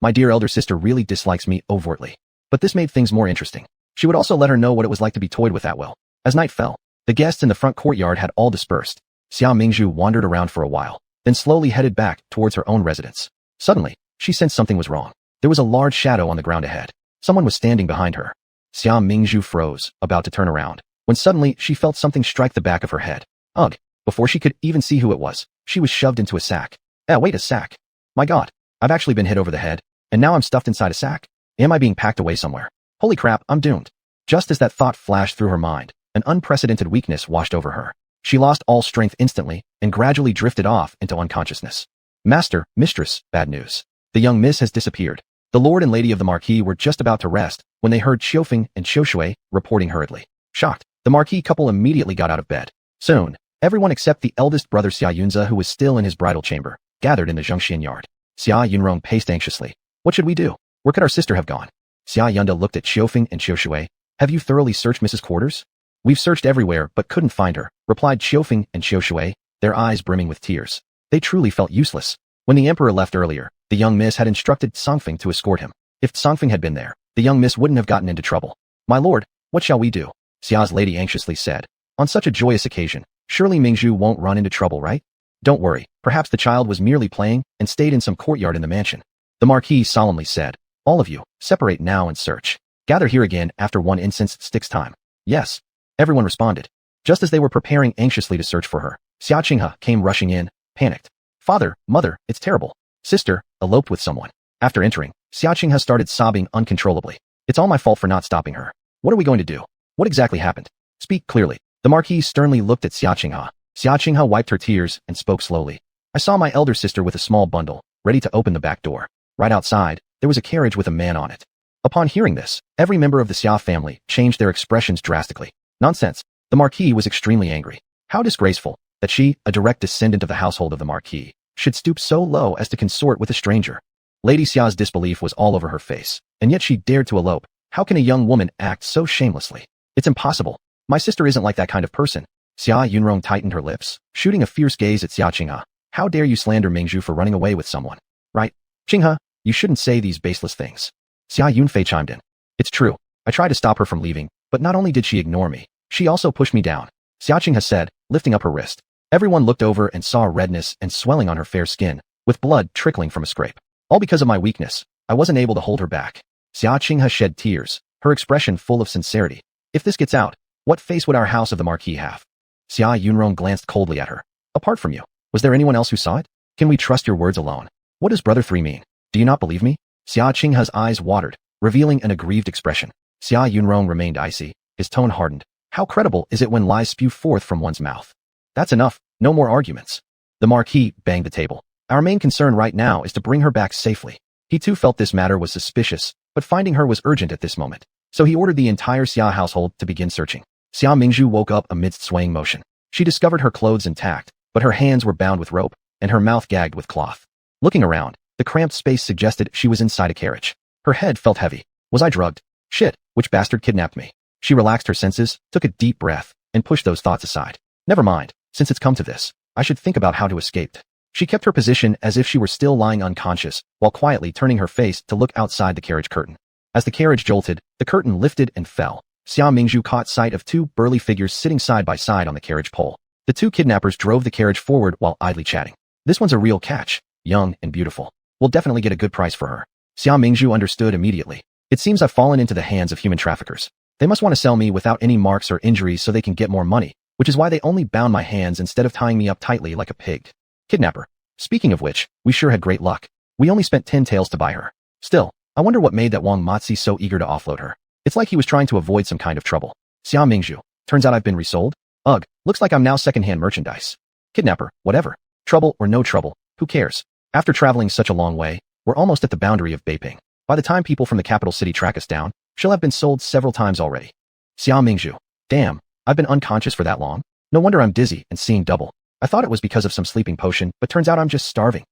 My dear elder sister really dislikes me overtly. But this made things more interesting. She would also let her know what it was like to be toyed with that well. As night fell, the guests in the front courtyard had all dispersed. Xia Mingzhu wandered around for a while, then slowly headed back towards her own residence. Suddenly, she sensed something was wrong. There was a large shadow on the ground ahead. Someone was standing behind her. Xia Mingzhu froze, about to turn around, when suddenly she felt something strike the back of her head. Ugh! Before she could even see who it was, she was shoved into a sack. Wait, a sack? My God, I've actually been hit over the head, and now I'm stuffed inside a sack? Am I being packed away somewhere? Holy crap, I'm doomed. Just as that thought flashed through her mind, an unprecedented weakness washed over her. She lost all strength instantly and gradually drifted off into unconsciousness. Master, mistress, bad news. The young miss has disappeared. The lord and lady of the marquis were just about to rest when they heard Qiufeng and Qiushui reporting hurriedly. Shocked, the marquis couple immediately got out of bed. Soon, everyone except the eldest brother Xia Yunze, who was still in his bridal chamber, gathered in the Zhengxian yard. Xia Yunrong paced anxiously. What should we do? Where could our sister have gone? Xia Yunde looked at Qiufeng and Qiushui. Have you thoroughly searched Mrs. Quarters? We've searched everywhere but couldn't find her, replied Qiufeng and Qiushui, their eyes brimming with tears. They truly felt useless. When the emperor left earlier, the young miss had instructed Songfeng to escort him. If Songfeng had been there, the young miss wouldn't have gotten into trouble. My lord, what shall we do? Xia's lady anxiously said. On such a joyous occasion, surely Mingzhu won't run into trouble, right? Don't worry, perhaps the child was merely playing and stayed in some courtyard in the mansion. The marquis solemnly said. All of you, separate now and search. Gather here again after one incense stick's time. Yes. Everyone responded. Just as they were preparing anxiously to search for her, Xia Qinghe came rushing in, panicked. Father, mother, it's terrible. Sister, eloped with someone. After entering, Xia Qinghe started sobbing uncontrollably. It's all my fault for not stopping her. What are we going to do? What exactly happened? Speak clearly. The marquis sternly looked at Xia Qinghe. Xia Qinghe wiped her tears and spoke slowly. I saw my elder sister with a small bundle, ready to open the back door. Right outside, there was a carriage with a man on it. Upon hearing this, every member of the Xia family changed their expressions drastically. Nonsense. The marquis was extremely angry. How disgraceful that she, a direct descendant of the household of the marquis, should stoop so low as to consort with a stranger. Lady Xia's disbelief was all over her face, and yet she dared to elope. How can a young woman act so shamelessly? It's impossible. My sister isn't like that kind of person. Xia Yunrong tightened her lips, shooting a fierce gaze at Xia Qinghe. How dare you slander Mingzhu for running away with someone? Right? Qinghe, you shouldn't say these baseless things. Xia Yunfei chimed in. It's true. I tried to stop her from leaving, but not only did she ignore me, she also pushed me down. Xia Qinghe said, lifting up her wrist. Everyone looked over and saw a redness and swelling on her fair skin, with blood trickling from a scrape. All because of my weakness. I wasn't able to hold her back. Xia Qinghe shed tears, her expression full of sincerity. If this gets out, what face would our house of the Marquis have? Xia Yunrong glanced coldly at her. Apart from you, was there anyone else who saw it? Can we trust your words alone? What does Brother 3 mean? Do you not believe me? Xia Qinghe's eyes watered, revealing an aggrieved expression. Xia Yunrong remained icy, his tone hardened. How credible is it when lies spew forth from one's mouth? That's enough, no more arguments. The Marquis banged the table. Our main concern right now is to bring her back safely. He too felt this matter was suspicious, but finding her was urgent at this moment. So he ordered the entire Xia household to begin searching. Xia Mingzhu woke up amidst swaying motion. She discovered her clothes intact, but her hands were bound with rope, and her mouth gagged with cloth. Looking around, the cramped space suggested she was inside a carriage. Her head felt heavy. Was I drugged? Shit, which bastard kidnapped me? She relaxed her senses, took a deep breath, and pushed those thoughts aside. Never mind, since it's come to this, I should think about how to escape. She kept her position as if she were still lying unconscious, while quietly turning her face to look outside the carriage curtain. As the carriage jolted, the curtain lifted and fell. Xia Mingzhu caught sight of two burly figures sitting side by side on the carriage pole. The two kidnappers drove the carriage forward while idly chatting. This one's a real catch, young and beautiful. We'll definitely get a good price for her. Xia Mingzhu understood immediately. It seems I've fallen into the hands of human traffickers. They must want to sell me without any marks or injuries so they can get more money, which is why they only bound my hands instead of tying me up tightly like a pig. Kidnapper. Speaking of which, we sure had great luck. We only spent 10 taels to buy her. Still, I wonder what made that Wang Matzi so eager to offload her. It's like he was trying to avoid some kind of trouble. Xia Mingzhu. Turns out I've been resold? Ugh, looks like I'm now secondhand merchandise. Kidnapper, whatever. Trouble or no trouble, who cares? After traveling such a long way, we're almost at the boundary of Beiping. By the time people from the capital city track us down, she'll have been sold several times already. Xia Mingzhu. Damn, I've been unconscious for that long? No wonder I'm dizzy and seeing double. I thought it was because of some sleeping potion, but turns out I'm just starving.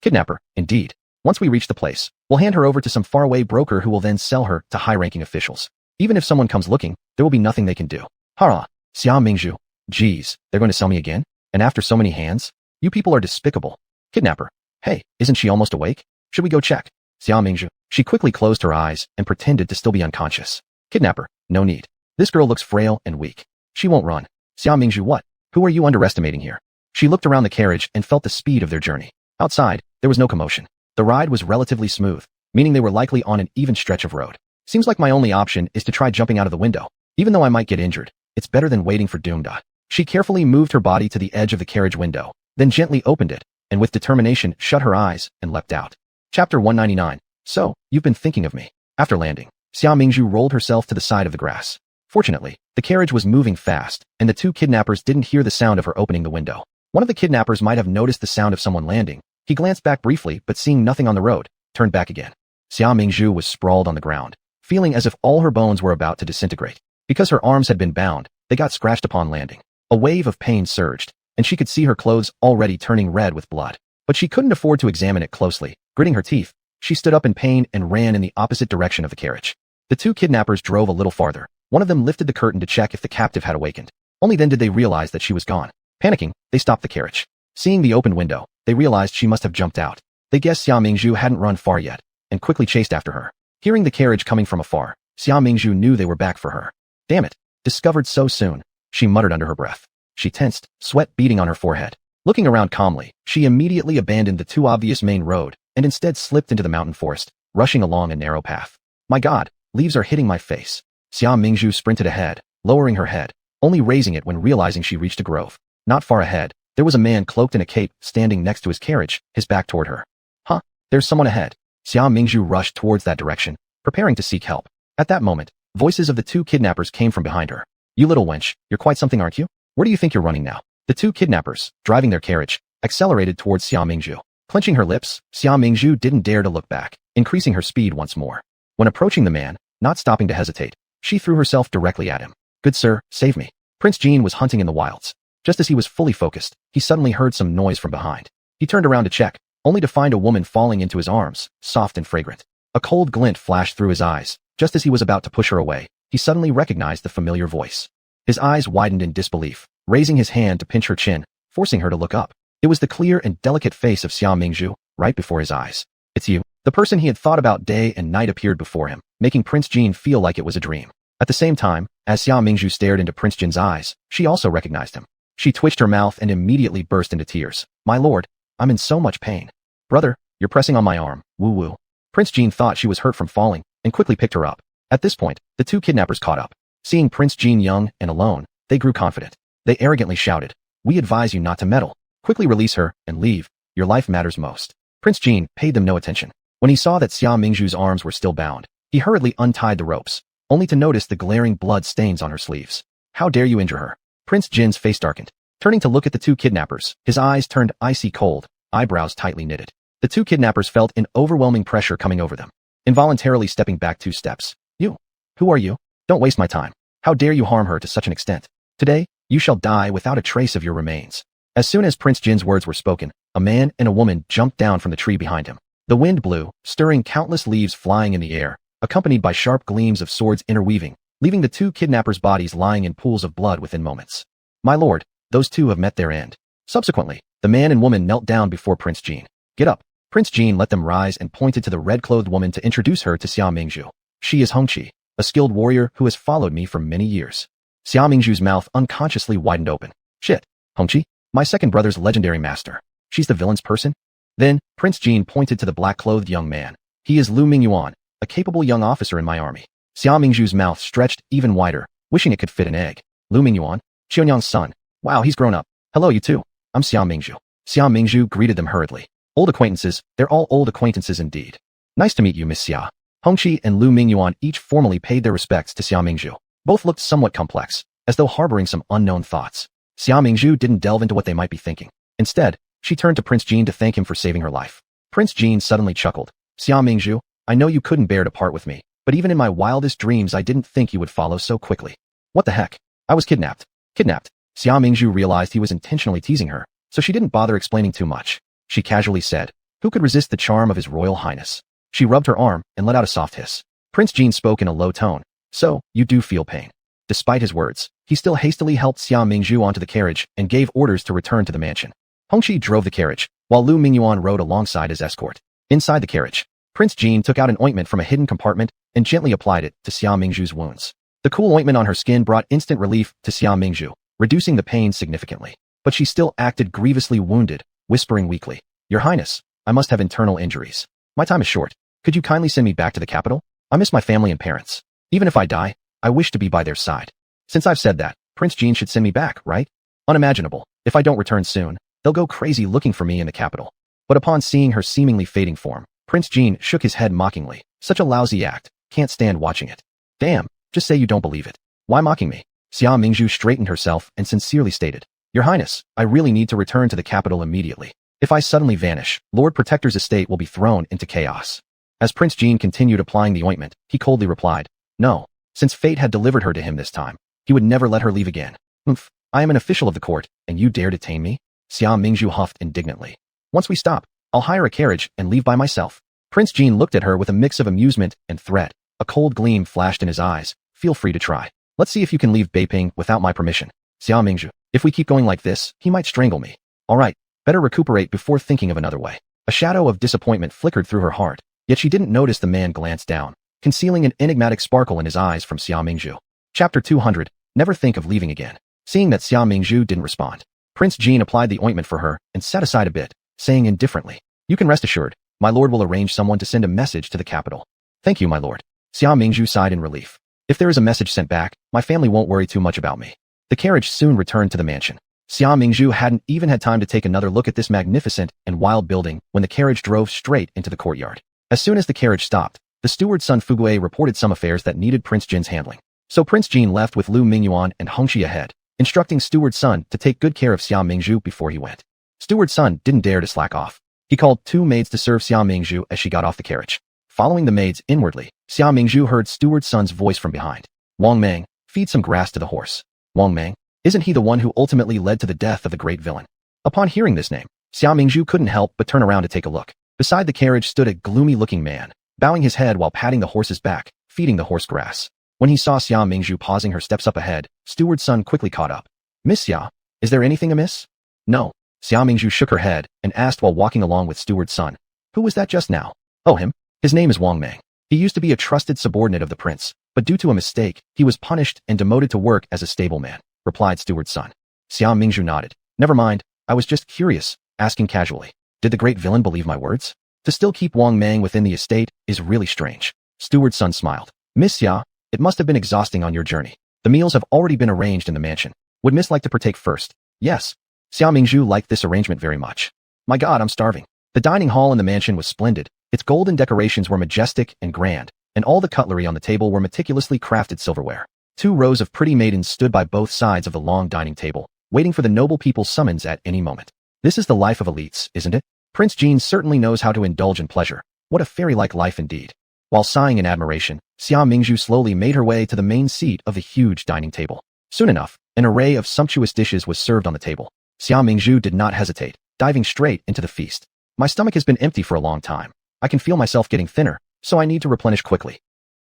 Kidnapper, indeed. Once we reach the place, we'll hand her over to some faraway broker who will then sell her to high-ranking officials. Even if someone comes looking, there will be nothing they can do. Hara, Xia Mingzhu. Geez, they're going to sell me again? And after so many hands? You people are despicable. Kidnapper. Hey, isn't she almost awake? Should we go check? Xia Mingzhu. She quickly closed her eyes and pretended to still be unconscious. Kidnapper. No need. This girl looks frail and weak. She won't run. Xia Mingzhu. What? Who are you underestimating here? She looked around the carriage and felt the speed of their journey. Outside, there was no commotion. The ride was relatively smooth, meaning they were likely on an even stretch of road. Seems like my only option is to try jumping out of the window. Even though I might get injured, it's better than waiting for doom. She carefully moved her body to the edge of the carriage window, then gently opened it, and with determination shut her eyes and leapt out. Chapter 199. So, you've been thinking of me. After landing, Xia Mingzhu rolled herself to the side of the grass. Fortunately, the carriage was moving fast, and the two kidnappers didn't hear the sound of her opening the window. One of the kidnappers might have noticed the sound of someone landing. He glanced back briefly, but seeing nothing on the road, turned back again. Xia Mingzhu was sprawled on the ground, feeling as if all her bones were about to disintegrate. Because her arms had been bound, they got scratched upon landing. A wave of pain surged, and she could see her clothes already turning red with blood. But she couldn't afford to examine it closely. Gritting her teeth, she stood up in pain and ran in the opposite direction of the carriage. The two kidnappers drove a little farther. One of them lifted the curtain to check if the captive had awakened. Only then did they realize that she was gone. Panicking, they stopped the carriage. Seeing the open window, they realized she must have jumped out. They guessed Xia Mingzhu hadn't run far yet, and quickly chased after her. Hearing the carriage coming from afar, Xia Mingzhu knew they were back for her. Damn it, discovered so soon, she muttered under her breath. She tensed, sweat beading on her forehead. Looking around calmly, she immediately abandoned the too obvious main road, and instead slipped into the mountain forest, rushing along a narrow path. My God, leaves are hitting my face. Xia Mingzhu sprinted ahead, lowering her head, only raising it when realizing she reached a grove. Not far ahead, there was a man cloaked in a cape standing next to his carriage, his back toward her. Huh, there's someone ahead. Xia Mingzhu rushed towards that direction, preparing to seek help. At that moment, voices of the two kidnappers came from behind her. You little wench, you're quite something, aren't you? Where do you think you're running now? The two kidnappers, driving their carriage, accelerated towards Xia Mingzhu. Clenching her lips, Xia Mingzhu didn't dare to look back, increasing her speed once more. When approaching the man, not stopping to hesitate, she threw herself directly at him. Good sir, save me. Prince Jean was hunting in the wilds. Just as he was fully focused, he suddenly heard some noise from behind. He turned around to check, only to find a woman falling into his arms, soft and fragrant. A cold glint flashed through his eyes. Just as he was about to push her away, he suddenly recognized the familiar voice. His eyes widened in disbelief, raising his hand to pinch her chin, forcing her to look up. It was the clear and delicate face of Xia Mingzhu, right before his eyes. It's you. The person he had thought about day and night appeared before him, making Prince Jean feel like it was a dream. At the same time, as Xia Mingzhu stared into Prince Jin's eyes, she also recognized him. She twitched her mouth and immediately burst into tears. My lord, I'm in so much pain. Brother, you're pressing on my arm. Woo woo. Prince Jean thought she was hurt from falling and quickly picked her up. At this point, the two kidnappers caught up. Seeing Prince Jean young and alone, they grew confident. They arrogantly shouted, we advise you not to meddle. Quickly release her and leave. Your life matters most. Prince Jean paid them no attention. When he saw that Xia Mingzhu's arms were still bound, he hurriedly untied the ropes, only to notice the glaring blood stains on her sleeves. How dare you injure her? Prince Jin's face darkened. Turning to look at the two kidnappers, his eyes turned icy cold, eyebrows tightly knitted. The two kidnappers felt an overwhelming pressure coming over them, involuntarily stepping back 2 steps. You? Who are you? Don't waste my time. How dare you harm her to such an extent? Today, you shall die without a trace of your remains. As soon as Prince Jin's words were spoken, a man and a woman jumped down from the tree behind him. The wind blew, stirring countless leaves flying in the air, accompanied by sharp gleams of swords interweaving, leaving the two kidnappers' bodies lying in pools of blood within moments. My lord, those two have met their end. Subsequently, the man and woman knelt down before Prince Jean. Get up. Prince Jean let them rise and pointed to the red-clothed woman to introduce her to Xia Mingzhu. She is Hongqi, a skilled warrior who has followed me for many years. Xia Mingzhu's mouth unconsciously widened open. Shit, Hongqi? My second brother's legendary master. She's the villain's person? Then, Prince Jean pointed to the black-clothed young man. He is Lu Mingyuan, a capable young officer in my army. Xia Mingzhu's mouth stretched even wider, wishing it could fit an egg. Lu Mingyuan? Qianyang's son. Wow, he's grown up. Hello, you two. I'm Xia Mingzhu. Xia Mingzhu greeted them hurriedly. Old acquaintances, they're all old acquaintances indeed. Nice to meet you, Miss Xia. Hongqi and Lu Mingyuan each formally paid their respects to Xia Mingzhu. Both looked somewhat complex, as though harboring some unknown thoughts. Xia Mingzhu didn't delve into what they might be thinking. Instead, she turned to Prince Jean to thank him for saving her life. Prince Jean suddenly chuckled. Xia Mingzhu, I know you couldn't bear to part with me, but even in my wildest dreams I didn't think you would follow so quickly. What the heck? I was kidnapped. Kidnapped? Xia Mingzhu realized he was intentionally teasing her, so she didn't bother explaining too much. She casually said, who could resist the charm of his royal highness? She rubbed her arm and let out a soft hiss. Prince Jean spoke in a low tone. So, you do feel pain. Despite his words, he still hastily helped Xia Mingzhu onto the carriage and gave orders to return to the mansion. Hongqi drove the carriage, while Lu Mingyuan rode alongside his escort. Inside the carriage, Prince Jean took out an ointment from a hidden compartment and gently applied it to Xia Mingzhu's wounds. The cool ointment on her skin brought instant relief to Xia Mingzhu, reducing the pain significantly. But she still acted grievously wounded, whispering weakly, Your Highness, I must have internal injuries. My time is short. Could you kindly send me back to the capital? I miss my family and parents. Even if I die, I wish to be by their side. Since I've said that, Prince Jean should send me back, right? Unimaginable. If I don't return soon, they'll go crazy looking for me in the capital. But upon seeing her seemingly fading form, Prince Jean shook his head mockingly. Such a lousy act. Can't stand watching it. Damn, just say you don't believe it. Why mocking me? Xia Mingzhu straightened herself and sincerely stated, Your Highness, I really need to return to the capital immediately. If I suddenly vanish, Lord Protector's estate will be thrown into chaos. As Prince Jean continued applying the ointment, he coldly replied, No, since fate had delivered her to him this time, he would never let her leave again. Oomph, I am an official of the court, and you dare detain me? Xia Mingzhu huffed indignantly. Once we stop, I'll hire a carriage and leave by myself. Prince Jean looked at her with a mix of amusement and threat. A cold gleam flashed in his eyes. Feel free to try. Let's see if you can leave Beiping without my permission. Xia Mingzhu, if we keep going like this, he might strangle me. All right, better recuperate before thinking of another way. A shadow of disappointment flickered through her heart, yet she didn't notice the man glance down, concealing an enigmatic sparkle in his eyes from Xia Mingzhu. Chapter 200, Never think of leaving again. Seeing that Xia Mingzhu didn't respond, Prince Jean applied the ointment for her and sat aside a bit, saying indifferently, You can rest assured, my lord will arrange someone to send a message to the capital. Thank you, my lord. Xia Mingzhu sighed in relief. If there is a message sent back, my family won't worry too much about me. The carriage soon returned to the mansion. Xia Mingzhu hadn't even had time to take another look at this magnificent and wild building when the carriage drove straight into the courtyard. As soon as the carriage stopped, the steward's son Fugue reported some affairs that needed Prince Jin's handling. So Prince Jean left with Lu Mingyuan and Hongqi ahead, instructing Steward Sun to take good care of Xia Mingzhu before he went. Steward Sun didn't dare to slack off. He called 2 maids to serve Xia Mingzhu as she got off the carriage. Following the maids inwardly, Xia Mingzhu heard Steward Sun's voice from behind. Wang Mang, feed some grass to the horse. Wang Mang? Isn't he the one who ultimately led to the death of the great villain? Upon hearing this name, Xia Mingzhu couldn't help but turn around to take a look. Beside the carriage stood a gloomy-looking man, bowing his head while patting the horse's back, feeding the horse grass. When he saw Xia Mingzhu pausing her steps up ahead, Steward Sun quickly caught up. Miss Xia, is there anything amiss? No. Xia Mingzhu shook her head and asked while walking along with Steward Sun. Who was that just now? Oh, him? His name is Wang Mang. He used to be a trusted subordinate of the prince, but due to a mistake, he was punished and demoted to work as a stableman, replied Steward Sun. Xia Mingzhu nodded. Never mind, I was just curious, asking casually. Did the great villain believe my words? To still keep Wang Mang within the estate is really strange. Steward's son smiled. Miss Xia, it must have been exhausting on your journey. The meals have already been arranged in the mansion. Would Miss like to partake first? Yes. Xia Mingzhu liked this arrangement very much. My God, I'm starving. The dining hall in the mansion was splendid. Its golden decorations were majestic and grand, and all the cutlery on the table were meticulously crafted silverware. 2 rows of pretty maidens stood by both sides of the long dining table, waiting for the noble people's summons at any moment. This is the life of elites, isn't it? Prince Jean certainly knows how to indulge in pleasure. What a fairy-like life indeed. While sighing in admiration, Xia Mingzhu slowly made her way to the main seat of the huge dining table. Soon enough, an array of sumptuous dishes was served on the table. Xia Mingzhu did not hesitate, diving straight into the feast. My stomach has been empty for a long time. I can feel myself getting thinner, so I need to replenish quickly.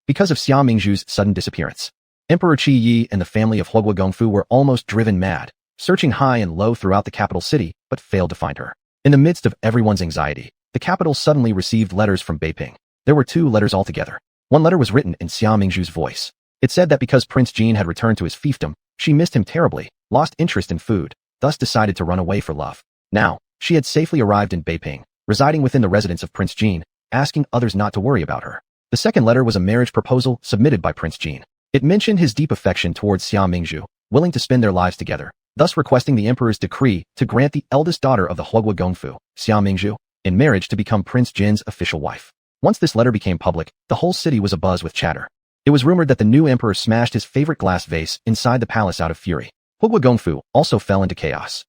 Because of Xia Mingzhu's sudden disappearance, Emperor Qi Yi and the family of Huogua Gongfu were almost driven mad, searching high and low throughout the capital city, but failed to find her. In the midst of everyone's anxiety, the capital suddenly received letters from Beiping. There were 2 letters altogether. One letter was written in Xia Mingzhu's voice. It said that because Prince Jean had returned to his fiefdom, she missed him terribly, lost interest in food, thus decided to run away for love. Now, she had safely arrived in Beiping, residing within the residence of Prince Jean, asking others not to worry about her. The second letter was a marriage proposal submitted by Prince Jean. It mentioned his deep affection towards Xia Mingzhu, willing to spend their lives together, thus requesting the emperor's decree to grant the eldest daughter of the Huogua Gongfu, Xia Mingzhu, in marriage to become Prince Jin's official wife. Once this letter became public, the whole city was abuzz with chatter. It was rumored that the new emperor smashed his favorite glass vase inside the palace out of fury. Huogua Gongfu also fell into chaos.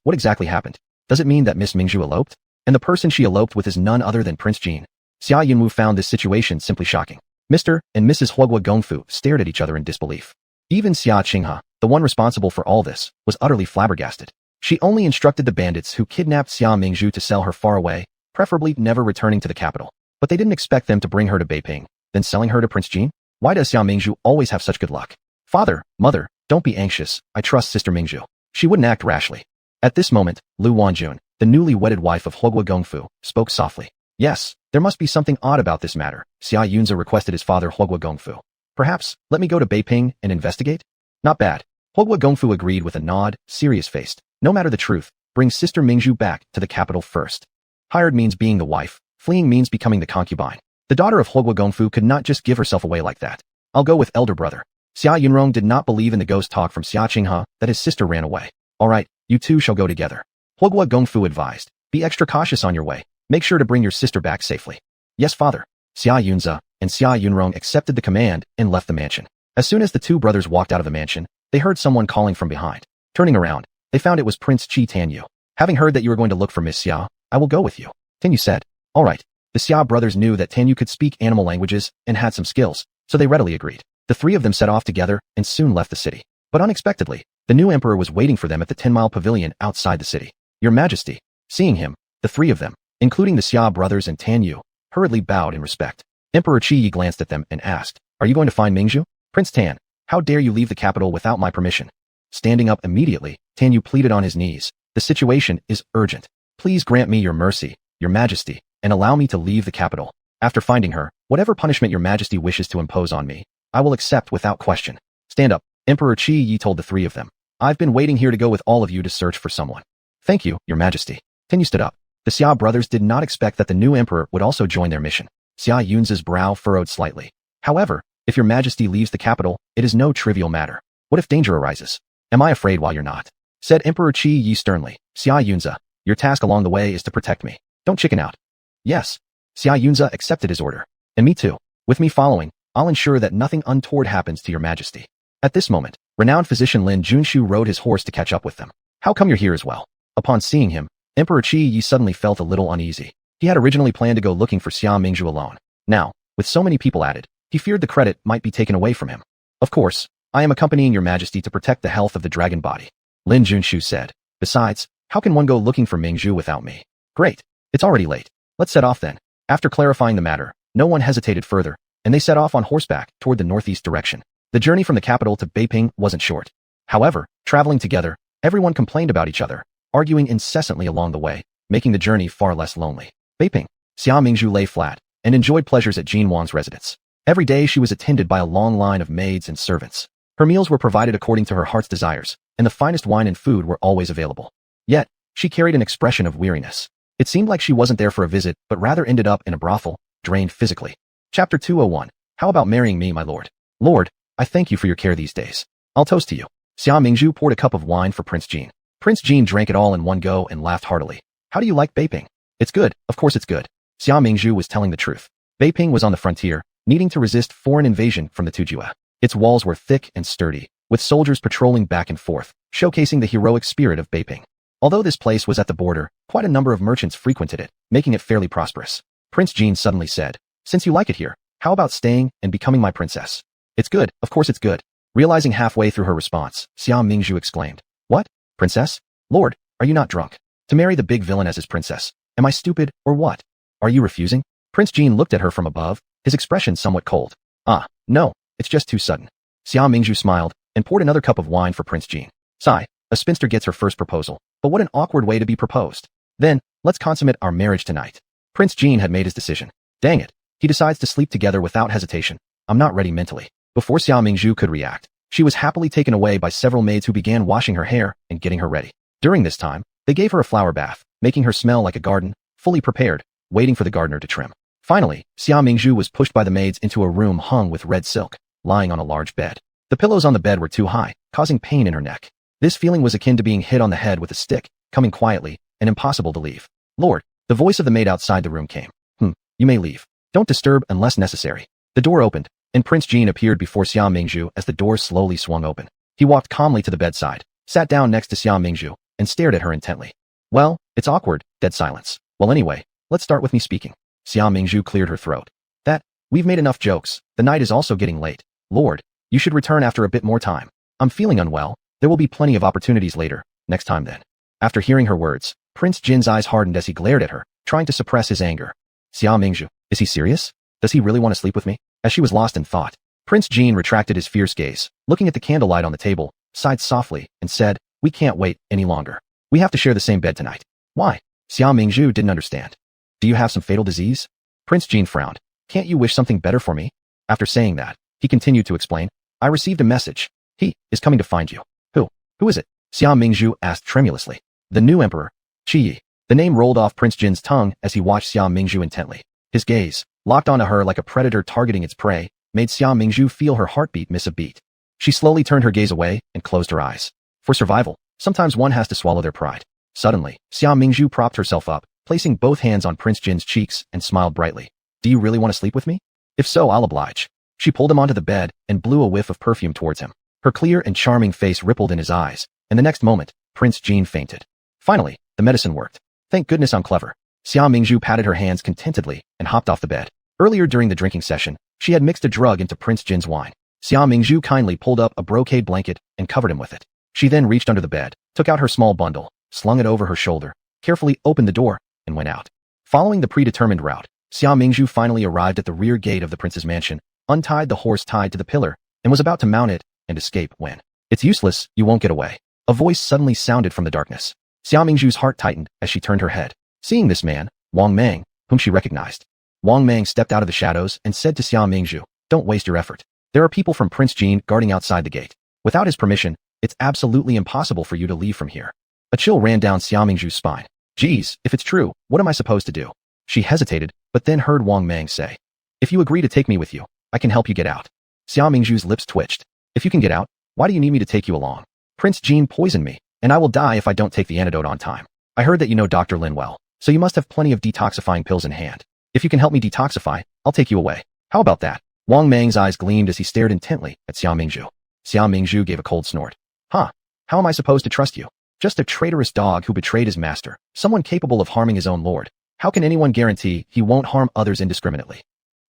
What exactly happened? Does it mean that Miss Mingzhu eloped? And the person she eloped with is none other than Prince Jean. Xia Yunwu found this situation simply shocking. Mr. and Mrs. Huogua Gongfu stared at each other in disbelief. Even Xia Qinghe, the one responsible for all this, was utterly flabbergasted. She only instructed the bandits who kidnapped Xia Mingzhu to sell her far away, preferably never returning to the capital. But they didn't expect them to bring her to Beiping, then selling her to Prince Jean? Why does Xia Mingzhu always have such good luck? Father, mother, don't be anxious, I trust Sister Mingzhu. She wouldn't act rashly. At this moment, Lu Wanjun, the newly wedded wife of Huogua Gongfu, spoke softly. Yes, there must be something odd about this matter, Xia Yunzi requested his father Huogua Gongfu. Perhaps, let me go to Beiping and investigate? Not bad. Huogua Gongfu agreed with a nod, serious-faced. No matter the truth, bring Sister Mingzhu back to the capital first. Hired means being the wife, fleeing means becoming the concubine. The daughter of Huogua Gongfu could not just give herself away like that. I'll go with elder brother. Xia Yunrong did not believe in the ghost talk from Xia Qinghe that his sister ran away. All right, you two shall go together. Huogua Gongfu advised. Be extra cautious on your way. Make sure to bring your sister back safely. Yes, father. Xia Yunzi and Xia Yunrong accepted the command and left the mansion. As soon as the two brothers walked out of the mansion, they heard someone calling from behind. Turning around, they found it was Prince Qi Tanyu. Having heard that you were going to look for Miss Xia, I will go with you. Tanyu said. All right. The Xia brothers knew that Tanyu could speak animal languages and had some skills, so they readily agreed. The three of them set off together and soon left the city. But unexpectedly, the new emperor was waiting for them at the 10-mile pavilion outside the city. Your Majesty. Seeing him, the three of them, including the Xia brothers and Tanyu, hurriedly bowed in respect. Emperor Qi Yi glanced at them and asked, Are you going to find Mingzhu? Prince Tan, how dare you leave the capital without my permission? Standing up immediately, Tanyu pleaded on his knees. The situation is urgent. Please grant me your mercy, your Majesty, and allow me to leave the capital. After finding her, whatever punishment your Majesty wishes to impose on me, I will accept without question. Stand up, Emperor Qi Yi told the three of them. I've been waiting here to go with all of you to search for someone. Thank you, your Majesty. Tanyu stood up. The Xia brothers did not expect that the new emperor would also join their mission. Xia Yunzi's brow furrowed slightly. However, if your Majesty leaves the capital, it is no trivial matter. What if danger arises? Am I afraid while you're not? Said Emperor Qi Yi sternly. Xia Yunzi, your task along the way is to protect me. Don't chicken out. Yes. Xia Yunzi accepted his order. And me too. With me following, I'll ensure that nothing untoward happens to your Majesty. At this moment, renowned physician Lin Junshu rode his horse to catch up with them. How come you're here as well? Upon seeing him, Emperor Qi Yi suddenly felt a little uneasy. He had originally planned to go looking for Xia Mingzhu alone. Now, with so many people added, he feared the credit might be taken away from him. Of course, I am accompanying your Majesty to protect the health of the dragon body. Lin Junshu said. Besides, how can one go looking for Mingzhu without me? Great. It's already late. Let's set off then. After clarifying the matter, no one hesitated further, and they set off on horseback toward the northeast direction. The journey from the capital to Beiping wasn't short. However, traveling together, everyone complained about each other, arguing incessantly along the way, making the journey far less lonely. Beiping, Xia Mingzhu lay flat and enjoyed pleasures at Jin Wang's residence. Every day she was attended by a long line of maids and servants. Her meals were provided according to her heart's desires, and the finest wine and food were always available. Yet, she carried an expression of weariness. It seemed like she wasn't there for a visit, but rather ended up in a brothel, drained physically. Chapter 201. How about marrying me, my lord? Lord, I thank you for your care these days. I'll toast to you. Xia Mingzhu poured a cup of wine for Prince Jean. Prince Jean drank it all in one go and laughed heartily. How do you like Beiping? It's good, of course it's good. Xia Mingzhu was telling the truth. Beiping was on the frontier, needing to resist foreign invasion from the Tujue. Its walls were thick and sturdy, with soldiers patrolling back and forth, showcasing the heroic spirit of Beiping. Although this place was at the border, quite a number of merchants frequented it, making it fairly prosperous. Prince Jean suddenly said, "Since you like it here, how about staying and becoming my princess?" "It's good, of course it's good." Realizing halfway through her response, Xia Mingzhu exclaimed, "What? Princess? Lord, are you not drunk? To marry the big villain as his princess? Am I stupid, or what? Are you refusing?" Prince Jean looked at her from above, his expression somewhat cold. "Ah, no, it's just too sudden." Xia Mingzhu smiled and poured another cup of wine for Prince Jean. "Sigh, a spinster gets her first proposal, but what an awkward way to be proposed. Then, let's consummate our marriage tonight." Prince Jean had made his decision. Dang it, he decides to sleep together without hesitation. I'm not ready mentally. Before Xia Mingzhu could react, she was happily taken away by several maids who began washing her hair and getting her ready. During this time, they gave her a flower bath, making her smell like a garden, fully prepared, waiting for the gardener to trim. Finally, Xia Mingzhu was pushed by the maids into a room hung with red silk, lying on a large bed. The pillows on the bed were too high, causing pain in her neck. This feeling was akin to being hit on the head with a stick, coming quietly, and impossible to leave. "Lord," the voice of the maid outside the room came. You may leave. Don't disturb unless necessary." The door opened, and Prince Jean appeared before Xia Mingzhu as the door slowly swung open. He walked calmly to the bedside, sat down next to Xia Mingzhu, and stared at her intently. "Well, it's awkward," dead silence. "Well anyway, let's start with me speaking." Xia Mingzhu cleared her throat. We've made enough jokes, the night is also getting late. Lord, you should return after a bit more time. I'm feeling unwell, there will be plenty of opportunities later, next time then." After hearing her words, Prince Jin's eyes hardened as he glared at her, trying to suppress his anger. Xia Mingzhu, is he serious? Does he really want to sleep with me? As she was lost in thought, Prince Jean retracted his fierce gaze, looking at the candlelight on the table, sighed softly, and said, "We can't wait any longer. We have to share the same bed tonight." "Why?" Xia Mingzhu didn't understand. "Do you have some fatal disease?" Prince Jean frowned. "Can't you wish something better for me?" After saying that, he continued to explain, "I received a message. He is coming to find you." Who is it?" Xia Mingzhu asked tremulously. "The new emperor, Qi Yi." The name rolled off Prince Jin's tongue as he watched Xia Mingzhu intently. His gaze, locked onto her like a predator targeting its prey, made Xia Mingzhu feel her heartbeat miss a beat. She slowly turned her gaze away and closed her eyes. For survival, sometimes one has to swallow their pride. Suddenly, Xia Mingzhu propped herself up, placing both hands on Prince Jin's cheeks and smiled brightly. "Do you really want to sleep with me? If so, I'll oblige." She pulled him onto the bed and blew a whiff of perfume towards him. Her clear and charming face rippled in his eyes, and the next moment, Prince Jean fainted. Finally, the medicine worked. "Thank goodness I'm clever." Xia Mingzhu patted her hands contentedly and hopped off the bed. Earlier during the drinking session, she had mixed a drug into Prince Jin's wine. Xia Mingzhu kindly pulled up a brocade blanket and covered him with it. She then reached under the bed, took out her small bundle, slung it over her shoulder, carefully opened the door, and went out. Following the predetermined route, Xia Mingzhu finally arrived at the rear gate of the prince's mansion, untied the horse tied to the pillar, and was about to mount it and escape when, "It's useless, you won't get away." A voice suddenly sounded from the darkness. Xia Mingzhu's heart tightened as she turned her head, seeing this man, Wang Mang, whom she recognized. Wang Mang stepped out of the shadows and said to Xia Mingzhu, "Don't waste your effort. There are people from Prince Jean guarding outside the gate. Without his permission, it's absolutely impossible for you to leave from here." A chill ran down Xia Mingzhu's spine. "Geez, if it's true, what am I supposed to do?" She hesitated, but then heard Wang Mang say, "If you agree to take me with you, I can help you get out." Xia Mingzhu's lips twitched. "If you can get out, why do you need me to take you along? Prince Jean poisoned me, and I will die if I don't take the antidote on time. I heard that you know Dr. Lin well, so you must have plenty of detoxifying pills in hand. If you can help me detoxify, I'll take you away. How about that?" Wang Mang's eyes gleamed as he stared intently at Xia Mingzhu. Xia Mingzhu gave a cold snort. "Huh? How am I supposed to trust you? Just a traitorous dog who betrayed his master, someone capable of harming his own lord. How can anyone guarantee he won't harm others indiscriminately?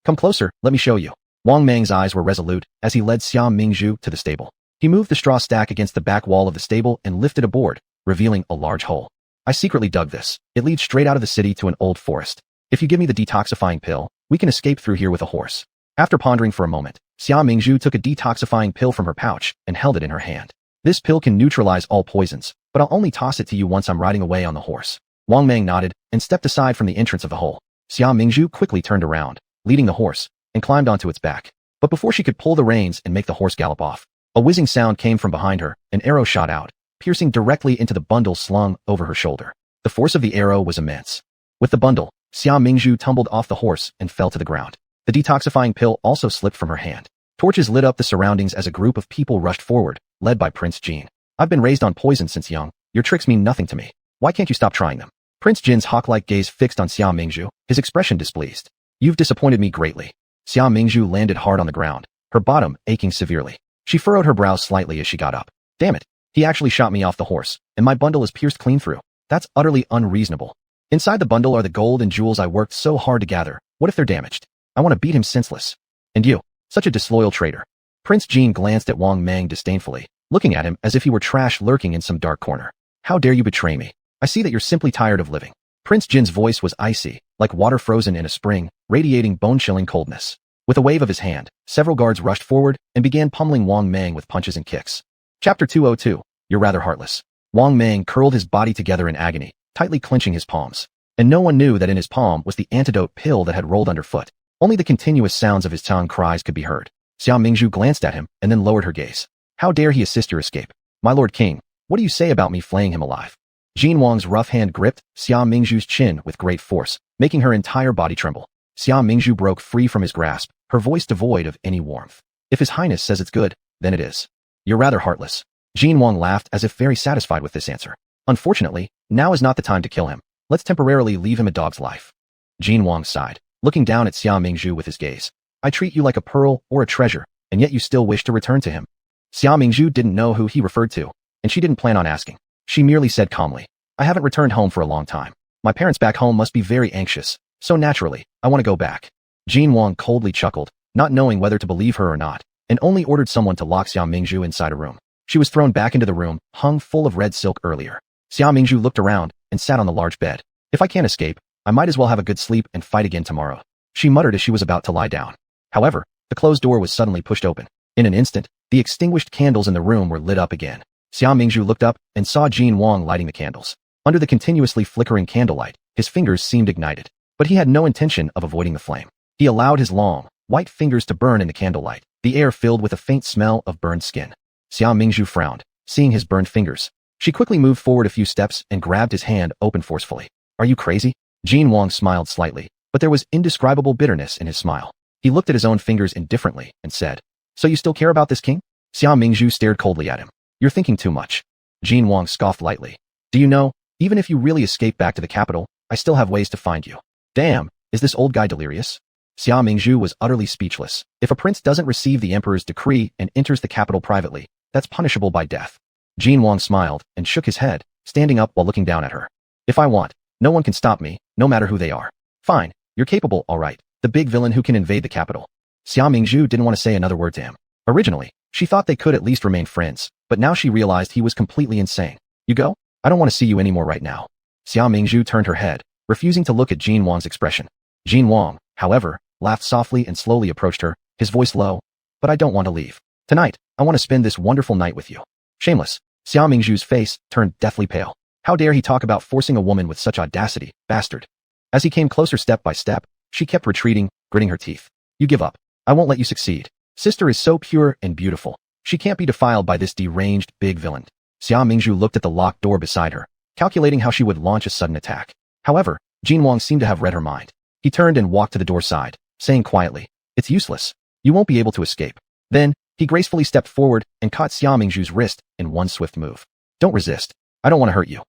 Come closer, let me show you." Wang Mang's eyes were resolute as he led Xia Mingzhu to the stable. He moved the straw stack against the back wall of the stable and lifted a board, revealing a large hole. "I secretly dug this. It leads straight out of the city to an old forest. If you give me the detoxifying pill, we can escape through here with a horse." After pondering for a moment, Xia Mingzhu took a detoxifying pill from her pouch and held it in her hand. "This pill can neutralize all poisons, but I'll only toss it to you once I'm riding away on the horse." Wang Mang nodded and stepped aside from the entrance of the hole. Xia Mingzhu quickly turned around, leading the horse, and climbed onto its back. But before she could pull the reins and make the horse gallop off, a whizzing sound came from behind her, an arrow shot out, piercing directly into the bundle slung over her shoulder. The force of the arrow was immense. With the bundle, Xia Mingzhu tumbled off the horse and fell to the ground. The detoxifying pill also slipped from her hand. Torches lit up the surroundings as a group of people rushed forward, led by Prince Jin. I've been raised on poison since young. Your tricks mean nothing to me. Why can't you stop trying them? Prince Jin's hawk-like gaze fixed on Xia Mingzhu, his expression displeased. You've disappointed me greatly. Xia Mingzhu landed hard on the ground, her bottom aching severely. She furrowed her brows slightly as she got up. Damn it. He actually shot me off the horse, and my bundle is pierced clean through. That's utterly unreasonable. Inside the bundle are the gold and jewels I worked so hard to gather. What if they're damaged? I want to beat him senseless. And you, such a disloyal traitor. Prince Jin glanced at Wang Mang disdainfully, looking at him as if he were trash lurking in some dark corner. How dare you betray me? I see that you're simply tired of living. Prince Jin's voice was icy, like water frozen in a spring, radiating bone-chilling coldness. With a wave of his hand, several guards rushed forward and began pummeling Wang Mang with punches and kicks. Chapter 202. You're rather heartless. Wang Mang curled his body together in agony, tightly clenching his palms. And no one knew that in his palm was the antidote pill that had rolled underfoot. Only the continuous sounds of his tongue cries could be heard. Xia Mingzhu glanced at him and then lowered her gaze. How dare he assist your escape? My lord king, what do you say about me flaying him alive? Jin Wang's rough hand gripped Xia Mingzhu's chin with great force, making her entire body tremble. Xia Mingzhu broke free from his grasp, her voice devoid of any warmth. If his highness says it's good, then it is. You're rather heartless. Jin Wang laughed as if very satisfied with this answer. Unfortunately, now is not the time to kill him. Let's temporarily leave him a dog's life. Jin Wang sighed, looking down at Xia Mingzhu with his gaze. I treat you like a pearl or a treasure, and yet you still wish to return to him. Xia Mingzhu didn't know who he referred to, and she didn't plan on asking. She merely said calmly, I haven't returned home for a long time. My parents back home must be very anxious, so naturally, I want to go back. Jin Wang coldly chuckled, not knowing whether to believe her or not, and only ordered someone to lock Xia Mingzhu inside a room. She was thrown back into the room, hung full of red silk earlier. Xia Mingzhu looked around and sat on the large bed. If I can't escape, I might as well have a good sleep and fight again tomorrow. She muttered as she was about to lie down. However, the closed door was suddenly pushed open. In an instant, the extinguished candles in the room were lit up again. Xia Mingzhu looked up and saw Jin Wang lighting the candles. Under the continuously flickering candlelight, his fingers seemed ignited. But he had no intention of avoiding the flame. He allowed his long, white fingers to burn in the candlelight, the air filled with a faint smell of burned skin. Xia Mingzhu frowned, seeing his burned fingers. She quickly moved forward a few steps and grabbed his hand open forcefully. Are you crazy? Jin Wang smiled slightly, but there was indescribable bitterness in his smile. He looked at his own fingers indifferently and said, So you still care about this king? Xia Mingzhu stared coldly at him. You're thinking too much. Jin Wang scoffed lightly. Do you know, even if you really escape back to the capital, I still have ways to find you. Damn, is this old guy delirious? Xia Mingzhu was utterly speechless. If a prince doesn't receive the emperor's decree and enters the capital privately, that's punishable by death. Jin Wang smiled and shook his head, standing up while looking down at her. If I want, no one can stop me, no matter who they are. Fine, you're capable, all right. The big villain who can invade the capital. Xia Mingzhu didn't want to say another word to him. Originally, she thought they could at least remain friends, but now she realized he was completely insane. You go? I don't want to see you anymore right now. Xia Mingzhu turned her head, refusing to look at Jin Wang's expression. Jin Wang, however, laughed softly and slowly approached her, his voice low. But I don't want to leave. Tonight, I want to spend this wonderful night with you. Shameless. Xia Mingzhu's face turned deathly pale. How dare he talk about forcing a woman with such audacity, bastard. As he came closer step by step, she kept retreating, gritting her teeth. You give up. I won't let you succeed. Sister is so pure and beautiful. She can't be defiled by this deranged, big villain. Xia Mingzhu looked at the locked door beside her, calculating how she would launch a sudden attack. However, Jin Wang seemed to have read her mind. He turned and walked to the door side, saying quietly, It's useless. You won't be able to escape. Then, he gracefully stepped forward and caught Xia Mingzhu's wrist in one swift move. Don't resist. I don't want to hurt you.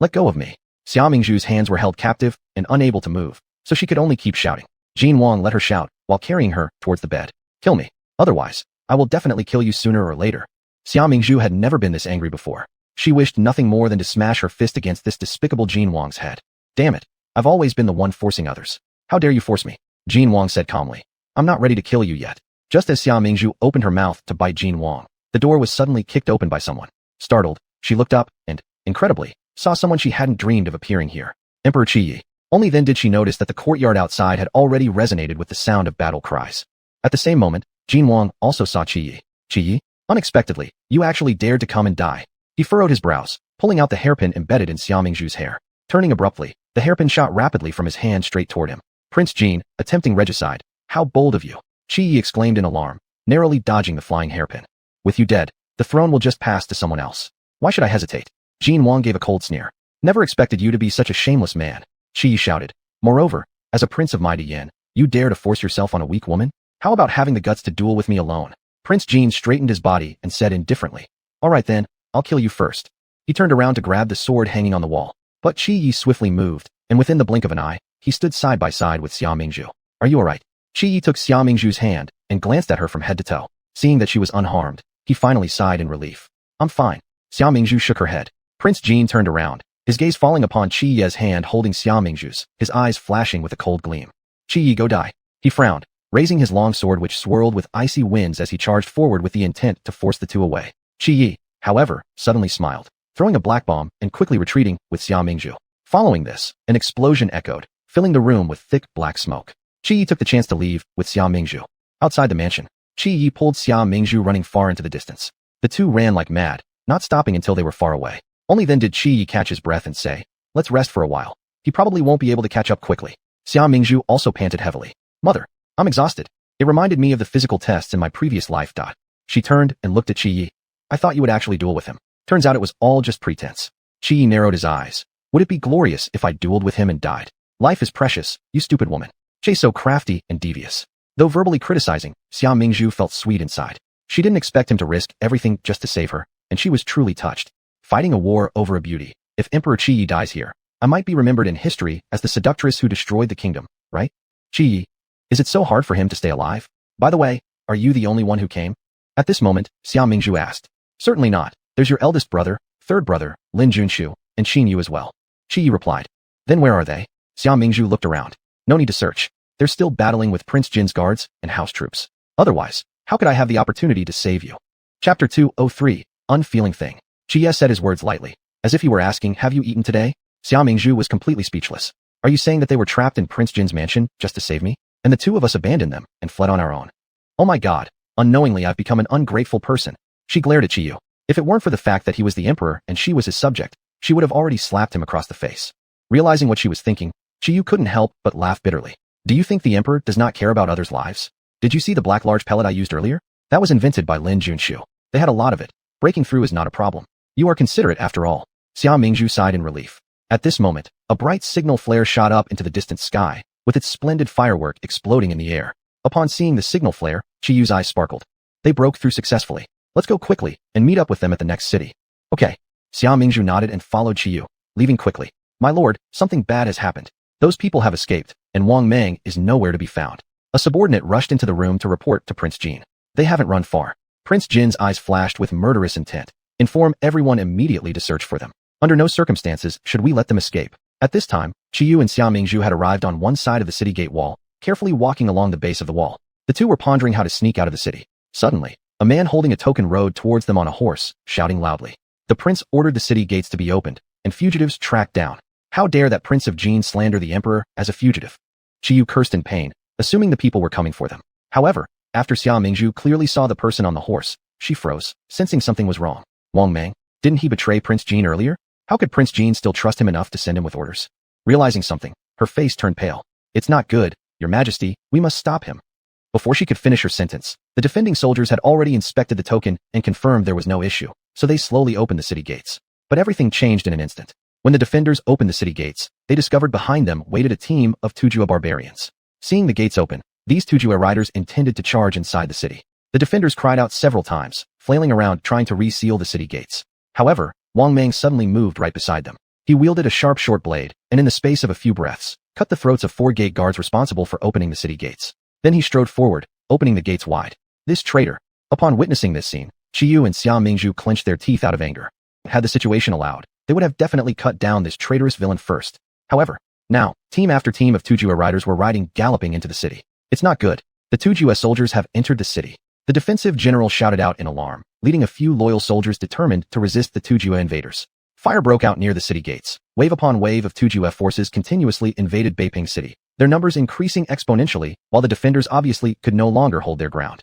Let go of me. Xia Mingzhu's hands were held captive and unable to move, so she could only keep shouting. Jin Wang let her shout while carrying her towards the bed. Kill me. Otherwise, I will definitely kill you sooner or later. Xia Mingzhu had never been this angry before. She wished nothing more than to smash her fist against this despicable Jin Wang's head. Damn it. I've always been the one forcing others. How dare you force me? Jin Wang said calmly. I'm not ready to kill you yet. Just as Xia Mingzhu opened her mouth to bite Jin Wang, the door was suddenly kicked open by someone. Startled, she looked up and, incredibly, saw someone she hadn't dreamed of appearing here. Emperor Qi. Only then did she notice that the courtyard outside had already resonated with the sound of battle cries. At the same moment, Jin Wang also saw Qi. Qi, unexpectedly, you actually dared to come and die. He furrowed his brows, pulling out the hairpin embedded in Xia Mingzhu's hair. Turning abruptly, the hairpin shot rapidly from his hand straight toward him. Prince Jin, attempting regicide. How bold of you. Qi exclaimed in alarm, narrowly dodging the flying hairpin. With you dead, the throne will just pass to someone else. Why should I hesitate? Jin Wang gave a cold sneer. Never expected you to be such a shameless man, Qi Yi shouted. Moreover, as a prince of mighty Yan, you dare to force yourself on a weak woman? How about having the guts to duel with me alone? Prince Jin straightened his body and said indifferently. All right then, I'll kill you first. He turned around to grab the sword hanging on the wall, but Qi Yi swiftly moved, and within the blink of an eye, he stood side by side with Xia Mingzhu. Are you alright? Qi Yi took Xia Mingzhu's hand and glanced at her from head to toe. Seeing that she was unharmed, he finally sighed in relief. I'm fine. Xia Mingzhu shook her head. Prince Jin turned around, his gaze falling upon Qi Yi's hand holding Xia Mingzhu's, his eyes flashing with a cold gleam. Qi Yi, go die. He frowned, raising his long sword which swirled with icy winds as he charged forward with the intent to force the two away. Qi Yi, however, suddenly smiled, throwing a black bomb and quickly retreating with Xia Mingzhu. Following this, an explosion echoed, filling the room with thick black smoke. Qi Yi took the chance to leave with Xia Mingzhu. Outside the mansion, Qi Yi pulled Xia Mingzhu running far into the distance. The two ran like mad, not stopping until they were far away. Only then did Qi Yi catch his breath and say, let's rest for a while. He probably won't be able to catch up quickly. Xia Mingzhu also panted heavily. Mother, I'm exhausted. It reminded me of the physical tests in my previous life. She turned and looked at Qi Yi. I thought you would actually duel with him. Turns out it was all just pretense. Qi Yi narrowed his eyes. Would it be glorious if I dueled with him and died? Life is precious, you stupid woman. She's so crafty and devious. Though verbally criticizing, Xia Mingzhu felt sweet inside. She didn't expect him to risk everything just to save her, and she was truly touched. Fighting a war over a beauty. If Emperor Qi Yi dies here, I might be remembered in history as the seductress who destroyed the kingdom, right? Qi Yi, is it so hard for him to stay alive? By the way, are you the only one who came? At this moment, Xia Mingzhu asked. Certainly not. There's your eldest brother, third brother, Lin Junshu, and Xin Yu as well. Qi Yi replied. Then where are they? Xia Mingzhu looked around. No need to search. They're still battling with Prince Jin's guards and house troops. Otherwise, how could I have the opportunity to save you? Chapter 203, Unfeeling Thing. Qi Yi said his words lightly, as if he were asking, have you eaten today? Xia Mingzhu was completely speechless. Are you saying that they were trapped in Prince Jin's mansion just to save me? And the two of us abandoned them and fled on our own. Oh my god, unknowingly I've become an ungrateful person. She glared at Qi Yu. If it weren't for the fact that he was the emperor and she was his subject, she would have already slapped him across the face. Realizing what she was thinking, Qi Yu couldn't help but laugh bitterly. Do you think the emperor does not care about others' lives? Did you see the black large pellet I used earlier? That was invented by Lin Junshu. They had a lot of it. Breaking through is not a problem. You are considerate after all. Xia Mingzhu sighed in relief. At this moment, a bright signal flare shot up into the distant sky, with its splendid firework exploding in the air. Upon seeing the signal flare, Qi Yu's eyes sparkled. They broke through successfully. Let's go quickly and meet up with them at the next city. Okay. Xia Mingzhu nodded and followed Qi Yu, leaving quickly. My lord, something bad has happened. Those people have escaped, and Wang Mang is nowhere to be found. A subordinate rushed into the room to report to Prince Jin. They haven't run far. Prince Jin's eyes flashed with murderous intent. Inform everyone immediately to search for them. Under no circumstances should we let them escape. At this time, Qi Yu and Xia Mingzhu had arrived on one side of the city gate wall, carefully walking along the base of the wall. The two were pondering how to sneak out of the city. Suddenly, a man holding a token rode towards them on a horse, shouting loudly. The prince ordered the city gates to be opened, and fugitives tracked down. How dare that Prince of Jin slander the emperor as a fugitive? Qi Yu cursed in pain, assuming the people were coming for them. However, after Xia Mingzhu clearly saw the person on the horse, she froze, sensing something was wrong. Wang Mang, didn't he betray Prince Jin earlier? How could Prince Jin still trust him enough to send him with orders? Realizing something, her face turned pale. It's not good, Your Majesty, we must stop him. Before she could finish her sentence, the defending soldiers had already inspected the token and confirmed there was no issue, so they slowly opened the city gates. But everything changed in an instant. When the defenders opened the city gates, they discovered behind them waited a team of Tujua barbarians. Seeing the gates open, these Tujua riders intended to charge inside the city. The defenders cried out several times, flailing around trying to reseal the city gates. However, Wang Mang suddenly moved right beside them. He wielded a sharp short blade, and in the space of a few breaths, cut the throats of 4 gate guards responsible for opening the city gates. Then he strode forward, opening the gates wide. This traitor! Upon witnessing this scene, Qi Yu and Xia Mingzhu clenched their teeth out of anger. Had the situation allowed, they would have definitely cut down this traitorous villain first. However, now, team after team of Tujua riders were riding galloping into the city. It's not good. The Tujua soldiers have entered the city. The defensive general shouted out in alarm, leading a few loyal soldiers determined to resist the Tujua invaders. Fire broke out near the city gates. Wave upon wave of Tujua forces continuously invaded Beiping City, their numbers increasing exponentially, while the defenders obviously could no longer hold their ground.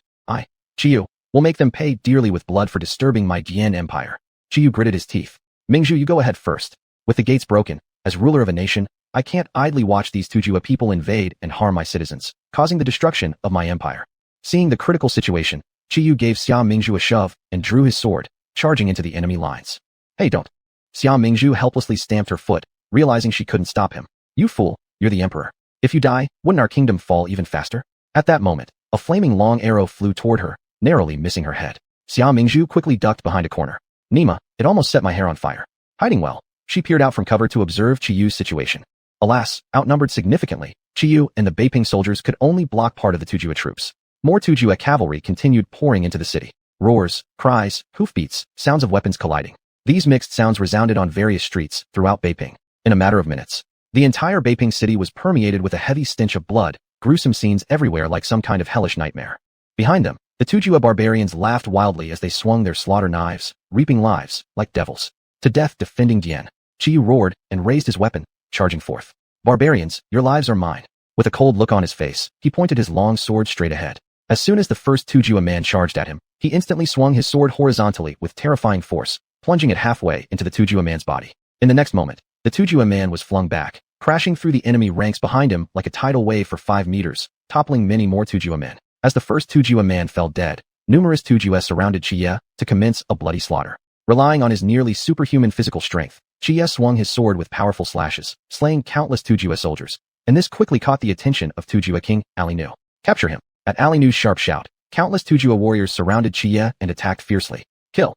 Qi Yu, will make them pay dearly with blood for disturbing my Dian Empire. Qi Yu gritted his teeth. Mingzhu, you go ahead first. With the gates broken, as ruler of a nation, I can't idly watch these Tujua people invade and harm my citizens, causing the destruction of my empire. Seeing the critical situation, Qi Yu gave Xia Mingzhu a shove and drew his sword, charging into the enemy lines. Hey, don't. Xia Mingzhu helplessly stamped her foot, realizing she couldn't stop him. You fool, you're the emperor. If you die, wouldn't our kingdom fall even faster? At that moment, a flaming long arrow flew toward her, narrowly missing her head. Xia Mingzhu quickly ducked behind a corner. Nima, it almost set my hair on fire. Hiding well, she peered out from cover to observe Qiyu's situation. Alas, outnumbered significantly, Qiyu and the Beiping soldiers could only block part of the Tujue troops. More Tujue cavalry continued pouring into the city. Roars, cries, hoofbeats, sounds of weapons colliding. These mixed sounds resounded on various streets throughout Beiping. In a matter of minutes, the entire Beiping city was permeated with a heavy stench of blood, gruesome scenes everywhere like some kind of hellish nightmare. Behind them, the Tujue barbarians laughed wildly as they swung their slaughter knives, reaping lives like devils. To death defending Dian. Qiyu roared and raised his weapon, charging forth. Barbarians, your lives are mine. With a cold look on his face, he pointed his long sword straight ahead. As soon as the first Tujue man charged at him, he instantly swung his sword horizontally with terrifying force, plunging it halfway into the Tujue man's body. In the next moment, the Tujue man was flung back, crashing through the enemy ranks behind him like a tidal wave for 5 meters, toppling many more Tujue men. As the first Tujue man fell dead, numerous Tujue surrounded Qiye to commence a bloody slaughter. Relying on his nearly superhuman physical strength, Qiye swung his sword with powerful slashes, slaying countless Tujue soldiers, and this quickly caught the attention of Tujue king, Ali Nu. Capture him. At Ali Nu's sharp shout, countless Tujue warriors surrounded Qiye and attacked fiercely. Kill.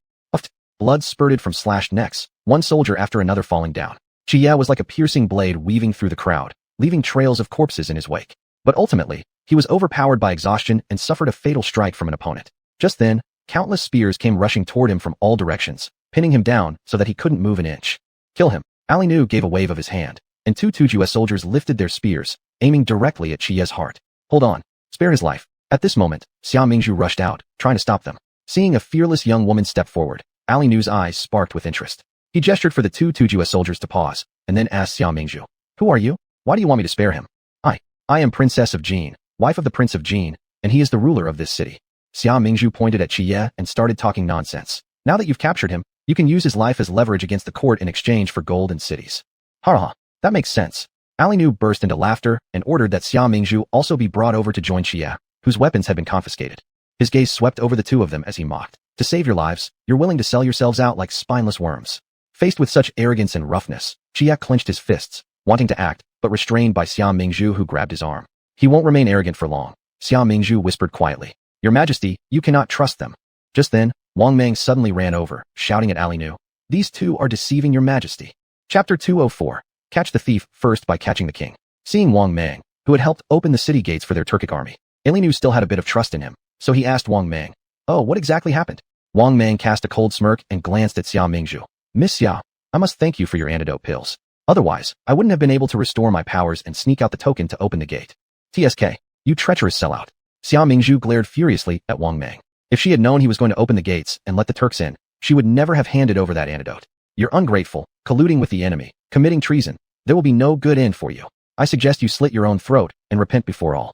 Blood spurted from slashed necks, one soldier after another falling down. Qiye was like a piercing blade weaving through the crowd, leaving trails of corpses in his wake. But ultimately, he was overpowered by exhaustion and suffered a fatal strike from an opponent. Just then, countless spears came rushing toward him from all directions, pinning him down so that he couldn't move an inch. Kill him. Ali Nu gave a wave of his hand, and 2 Tujue soldiers lifted their spears, aiming directly at Qiye's heart. Hold on. Spare his life. At this moment, Xia Mingzhu rushed out, trying to stop them. Seeing a fearless young woman step forward, Ali Nu's eyes sparked with interest. He gestured for the 2 Tujue soldiers to pause, and then asked Xia Mingzhu, "Who are you? Why do you want me to spare him?" I am Princess of Jin, wife of the Prince of Jin, and he is the ruler of this city." Xia Mingzhu pointed at Qiye and started talking nonsense. "Now that you've captured him, you can use his life as leverage against the court in exchange for gold and cities." "Ha, that makes sense." Ali Nu burst into laughter and ordered that Xia Mingzhu also be brought over to join Qiye, whose weapons had been confiscated. His gaze swept over the 2 of them as he mocked. "To save your lives, you're willing to sell yourselves out like spineless worms." Faced with such arrogance and roughness, Qiye clenched his fists, wanting to act, but restrained by Xia Mingzhu who grabbed his arm. "He won't remain arrogant for long," Xia Mingzhu whispered quietly. "Your Majesty, you cannot trust them." Just then, Wang Mang suddenly ran over, shouting at Ali Nu, "These 2 are deceiving your Majesty." Chapter 204. Catch the thief first by catching the king. Seeing Wang Mang, who had helped open the city gates for their Turkic army, Ali Nu still had a bit of trust in him, so he asked Wang Mang, "Oh, what exactly happened?" Wang Mang cast a cold smirk and glanced at Xia Mingzhu. "Miss Xia, I must thank you for your antidote pills. Otherwise, I wouldn't have been able to restore my powers and sneak out the token to open the gate." "TSK, you treacherous sellout." Xia Mingzhu glared furiously at Wang Mang. If she had known he was going to open the gates and let the Turks in, she would never have handed over that antidote. "You're ungrateful, colluding with the enemy, committing treason. There will be no good end for you. I suggest you slit your own throat and repent before all."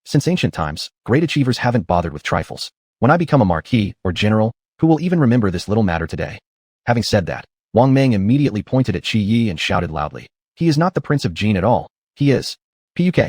Since ancient times, great achievers haven't bothered with trifles. When I become a marquis or general, who will even remember this little matter today? Having said that, Wang Mang immediately pointed at Qi Yi and shouted loudly, "He is not the Prince of Jin at all. He is Puk."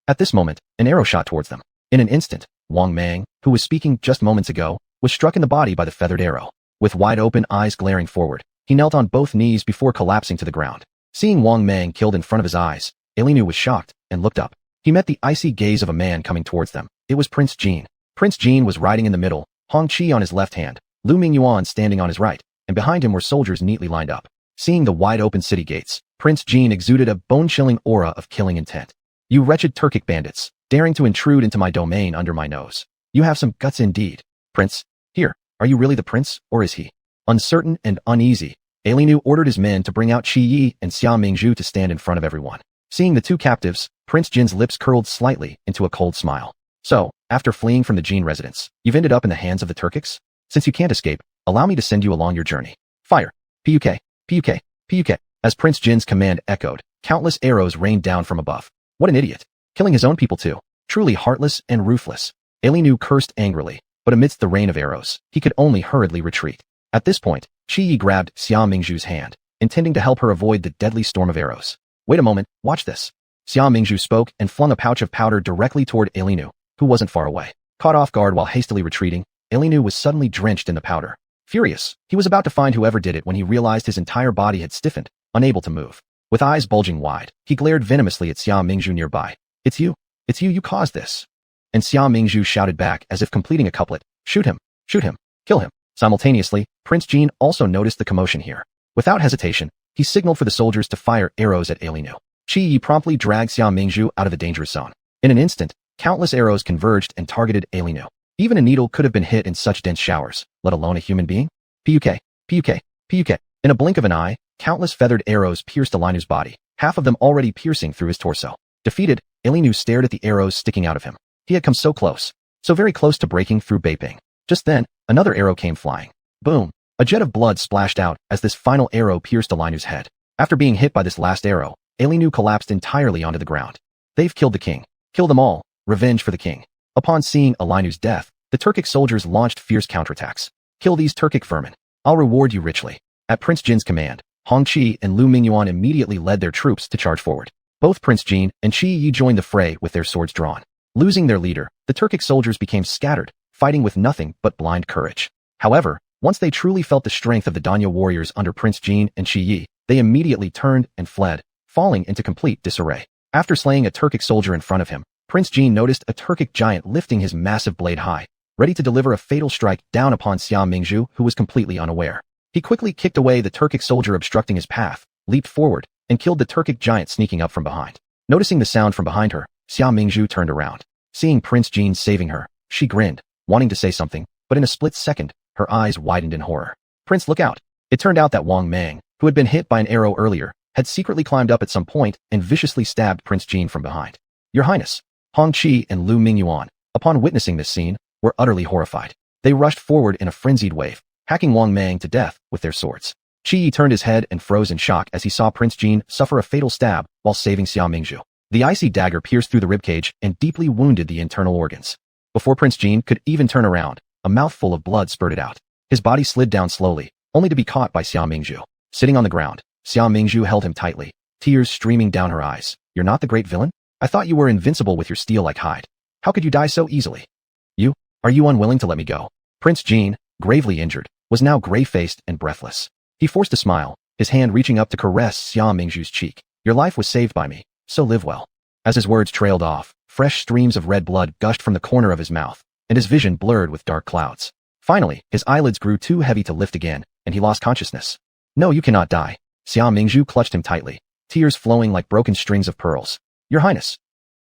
At this moment, an arrow shot towards them. In an instant, Wang Mang, who was speaking just moments ago, was struck in the body by the feathered arrow. With wide-open eyes glaring forward, he knelt on both knees before collapsing to the ground. Seeing Wang Mang killed in front of his eyes, Ali Nu was shocked and looked up. He met the icy gaze of a man coming towards them. It was Prince Jin. Prince Jin was riding in the middle, Hong Qi on his left hand, Lu Mingyuan standing on his right, and behind him were soldiers neatly lined up. Seeing the wide-open city gates, Prince Jin exuded a bone-chilling aura of killing intent. "You wretched Turkic bandits, daring to intrude into my domain under my nose. You have some guts indeed. Prince, here, are you really the prince, or is he?" Uncertain and uneasy, Ali Nu ordered his men to bring out Qi Yi and Xia Mingzhu to stand in front of everyone. Seeing the 2 captives, Prince Jin's lips curled slightly into a cold smile. "So, after fleeing from the Jin residence, you've ended up in the hands of the Turkics? Since you can't escape, allow me to send you along your journey. Fire! Puk! Puk! Puk!" As Prince Jin's command echoed, countless arrows rained down from above. What an idiot! Killing his own people too. Truly heartless and ruthless. Ali Nu cursed angrily, but amidst the rain of arrows, he could only hurriedly retreat. At this point, Qi Yi grabbed Xia Mingzhu's hand, intending to help her avoid the deadly storm of arrows. "Wait a moment, watch this." Xia Mingzhu spoke and flung a pouch of powder directly toward Ali Nu, who wasn't far away. Caught off guard while hastily retreating, Ali Nu was suddenly drenched in the powder. Furious, he was about to find whoever did it when he realized his entire body had stiffened, unable to move. With eyes bulging wide, he glared venomously at Xia Mingzhu nearby. It's you. It's you caused this. And Xia Mingzhu shouted back as if completing a couplet. Shoot him, kill him. Simultaneously, Prince Jin also noticed the commotion here. Without hesitation, he signaled for the soldiers to fire arrows at Alinu. Qi Yi promptly dragged Xia Mingzhu out of the dangerous zone. In an instant, countless arrows converged and targeted Alinu. Even a needle could have been hit in such dense showers, let alone a human being. Puk. In a blink of an eye, countless feathered arrows pierced Alinu's body, half of them already piercing through his torso. Defeated, Alinu stared at the arrows sticking out of him. He had come so close, so very close to breaking through Beiping. Just then, another arrow came flying. Boom! A jet of blood splashed out as this final arrow pierced Alinu's head. After being hit by this last arrow, Alinu collapsed entirely onto the ground. They've killed the king. Kill them all. Revenge for the king. Upon seeing Alinu's death, the Turkic soldiers launched fierce counterattacks. Kill these Turkic vermin. I'll reward you richly. At Prince Jin's command, Hong Qi and Lu Mingyuan immediately led their troops to charge forward. Both Prince Jin and Qi Yi joined the fray with their swords drawn. Losing their leader, the Turkic soldiers became scattered, fighting with nothing but blind courage. However, once they truly felt the strength of the Danya warriors under Prince Jin and Qi Yi, they immediately turned and fled, falling into complete disarray. After slaying a Turkic soldier in front of him, Prince Jin noticed a Turkic giant lifting his massive blade high, ready to deliver a fatal strike down upon Xia Mingzhu, who was completely unaware. He quickly kicked away the Turkic soldier obstructing his path, leaped forward, and killed the Turkic giant sneaking up from behind. Noticing the sound from behind her, Xia Mingzhu turned around. Seeing Prince Jin saving her, she grinned, wanting to say something, but in a split second, her eyes widened in horror. Prince, look out! It turned out that Wang Mang, who had been hit by an arrow earlier, had secretly climbed up at some point and viciously stabbed Prince Jin from behind. Your Highness! Hong Qi and Lu Mingyuan, upon witnessing this scene, were utterly horrified. They rushed forward in a frenzied wave, hacking Wang Mang to death with their swords. Qi Yi turned his head and froze in shock as he saw Prince Jin suffer a fatal stab while saving Xia Mingzhu. The icy dagger pierced through the ribcage and deeply wounded the internal organs. Before Prince Jin could even turn around, a mouthful of blood spurted out. His body slid down slowly, only to be caught by Xia Mingzhu. Sitting on the ground, Xia Mingzhu held him tightly, tears streaming down her eyes. You're not the great villain? I thought you were invincible with your steel-like hide. How could you die so easily? Are you unwilling to let me go? Prince Jin, gravely injured, was now gray-faced and breathless. He forced a smile, his hand reaching up to caress Xia Mingzhu's cheek. Your life was saved by me, so live well. As his words trailed off, fresh streams of red blood gushed from the corner of his mouth, and his vision blurred with dark clouds. Finally, his eyelids grew too heavy to lift again, and he lost consciousness. No, you cannot die. Xia Mingzhu clutched him tightly, tears flowing like broken strings of pearls. Your Highness.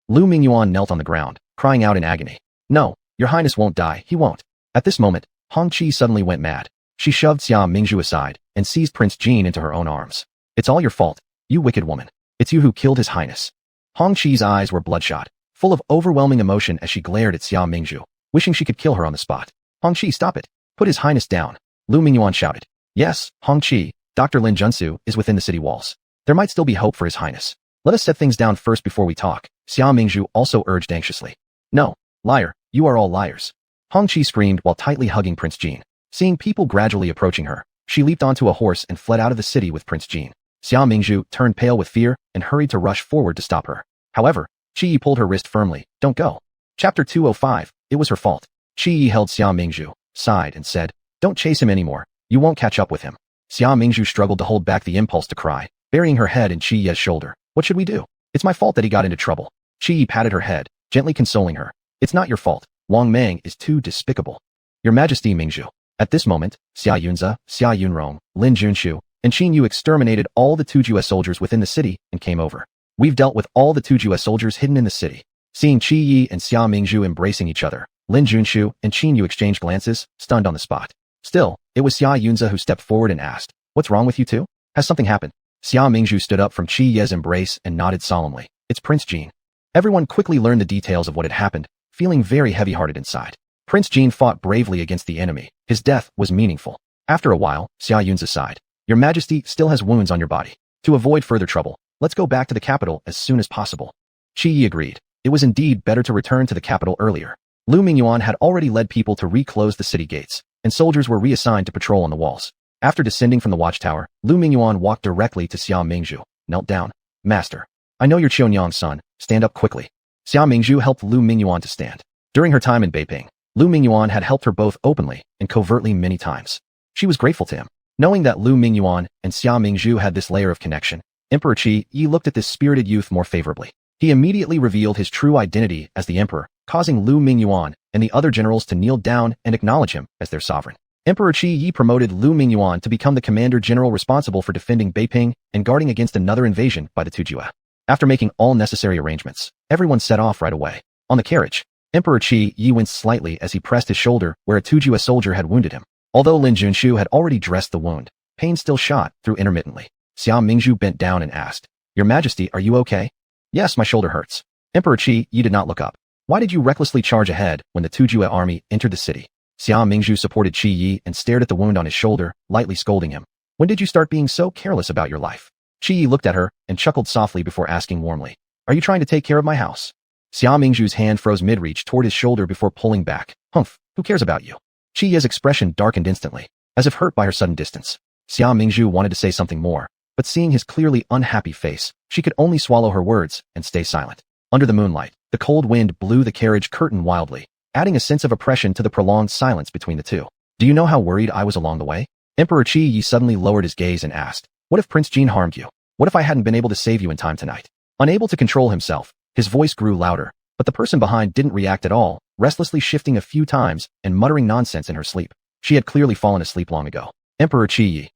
Lu Mingyuan knelt on the ground, crying out in agony. No, Your Highness won't die, he won't. At this moment, Hong Qi suddenly went mad. She shoved Xia Mingzhu aside and seized Prince Jin into her own arms. It's all your fault, you wicked woman. It's you who killed His Highness. Hong Qi's eyes were bloodshot, full of overwhelming emotion as she glared at Xia Mingzhu, wishing she could kill her on the spot. Hong Qi, stop it. Put His Highness down. Lu Mingyuan shouted. Yes, Hong Qi, Dr. Lin Junsu is within the city walls. There might still be hope for His Highness. Let us set things down first before we talk, Xia Mingzhu also urged anxiously. No, liar, you are all liars. Hong Qi screamed while tightly hugging Prince Jin. Seeing people gradually approaching her, she leaped onto a horse and fled out of the city with Prince Jin. Xia Mingzhu turned pale with fear and hurried to rush forward to stop her. However, Qi Yi pulled her wrist firmly. Don't go. Chapter 205, It was her fault. Qi Yi held Xia Mingzhu, sighed and said, Don't chase him anymore. You won't catch up with him. Xia Mingzhu struggled to hold back the impulse to cry, burying her head in Qi Yi's shoulder. What should we do? It's my fault that he got into trouble. Qi Yi patted her head, gently consoling her. It's not your fault. Wang Mang is too despicable. Your Majesty Mingzhu. At this moment, Xia Yunze, Xia Yunrong, Lin Junshu, and Qin Yu exterminated all the Tujue soldiers within the city and came over. We've dealt with all the Tujue soldiers hidden in the city. Seeing Qi Yi and Xia Mingzhu embracing each other, Lin Junshu and Qin Yu exchanged glances, stunned on the spot. Still, it was Xia Yunze who stepped forward and asked, What's wrong with you two? Has something happened? Xia Mingzhu stood up from Qi Yi's embrace and nodded solemnly. It's Prince Jin. Everyone quickly learned the details of what had happened, feeling very heavy-hearted inside. Prince Jin fought bravely against the enemy. His death was meaningful. After a while, Xia Yunze sighed. Your Majesty still has wounds on your body. To avoid further trouble, let's go back to the capital as soon as possible. Qi Yi agreed. It was indeed better to return to the capital earlier. Lu Mingyuan had already led people to reclose the city gates, and soldiers were reassigned to patrol on the walls. After descending from the watchtower, Lu Mingyuan walked directly to Xia Mingzhu, knelt down. Master, I know you're Qionyang's son, stand up quickly. Xia Mingzhu helped Lu Mingyuan to stand. During her time in Beiping, Lu Mingyuan had helped her both openly and covertly many times. She was grateful to him. Knowing that Lu Mingyuan and Xia Mingzhu had this layer of connection, Emperor Qi Yi looked at this spirited youth more favorably. He immediately revealed his true identity as the emperor, causing Lu Mingyuan and the other generals to kneel down and acknowledge him as their sovereign. Emperor Qi Yi promoted Lu Mingyuan to become the commander-general responsible for defending Beiping and guarding against another invasion by the Tujue. After making all necessary arrangements, everyone set off right away. On the carriage, Emperor Qi Yi winced slightly as he pressed his shoulder where a Tujue soldier had wounded him. Although Lin Junshu had already dressed the wound, pain still shot through intermittently. Xia Mingzhu bent down and asked, "Your Majesty, are you okay?" "Yes, my shoulder hurts." Emperor Qi Yi did not look up. "Why did you recklessly charge ahead when the Tujue army entered the city?" Xia Mingzhu supported Qi Yi and stared at the wound on his shoulder, lightly scolding him. "When did you start being so careless about your life?" Qi Yi looked at her and chuckled softly before asking warmly, "Are you trying to take care of my house?" Xia Mingzhu's hand froze mid-reach toward his shoulder before pulling back. "Humph, who cares about you?" Qi Yi's expression darkened instantly, as if hurt by her sudden distance. Xia Mingzhu wanted to say something more, but seeing his clearly unhappy face, she could only swallow her words and stay silent. Under the moonlight, the cold wind blew the carriage curtain wildly, adding a sense of oppression to the prolonged silence between the two. "Do you know how worried I was along the way?" Emperor Qi Yi suddenly lowered his gaze and asked, "What if Prince Jin harmed you? What if I hadn't been able to save you in time tonight?" Unable to control himself, his voice grew louder, but the person behind didn't react at all, restlessly shifting a few times and muttering nonsense in her sleep. She had clearly fallen asleep long ago. Emperor Qi Yi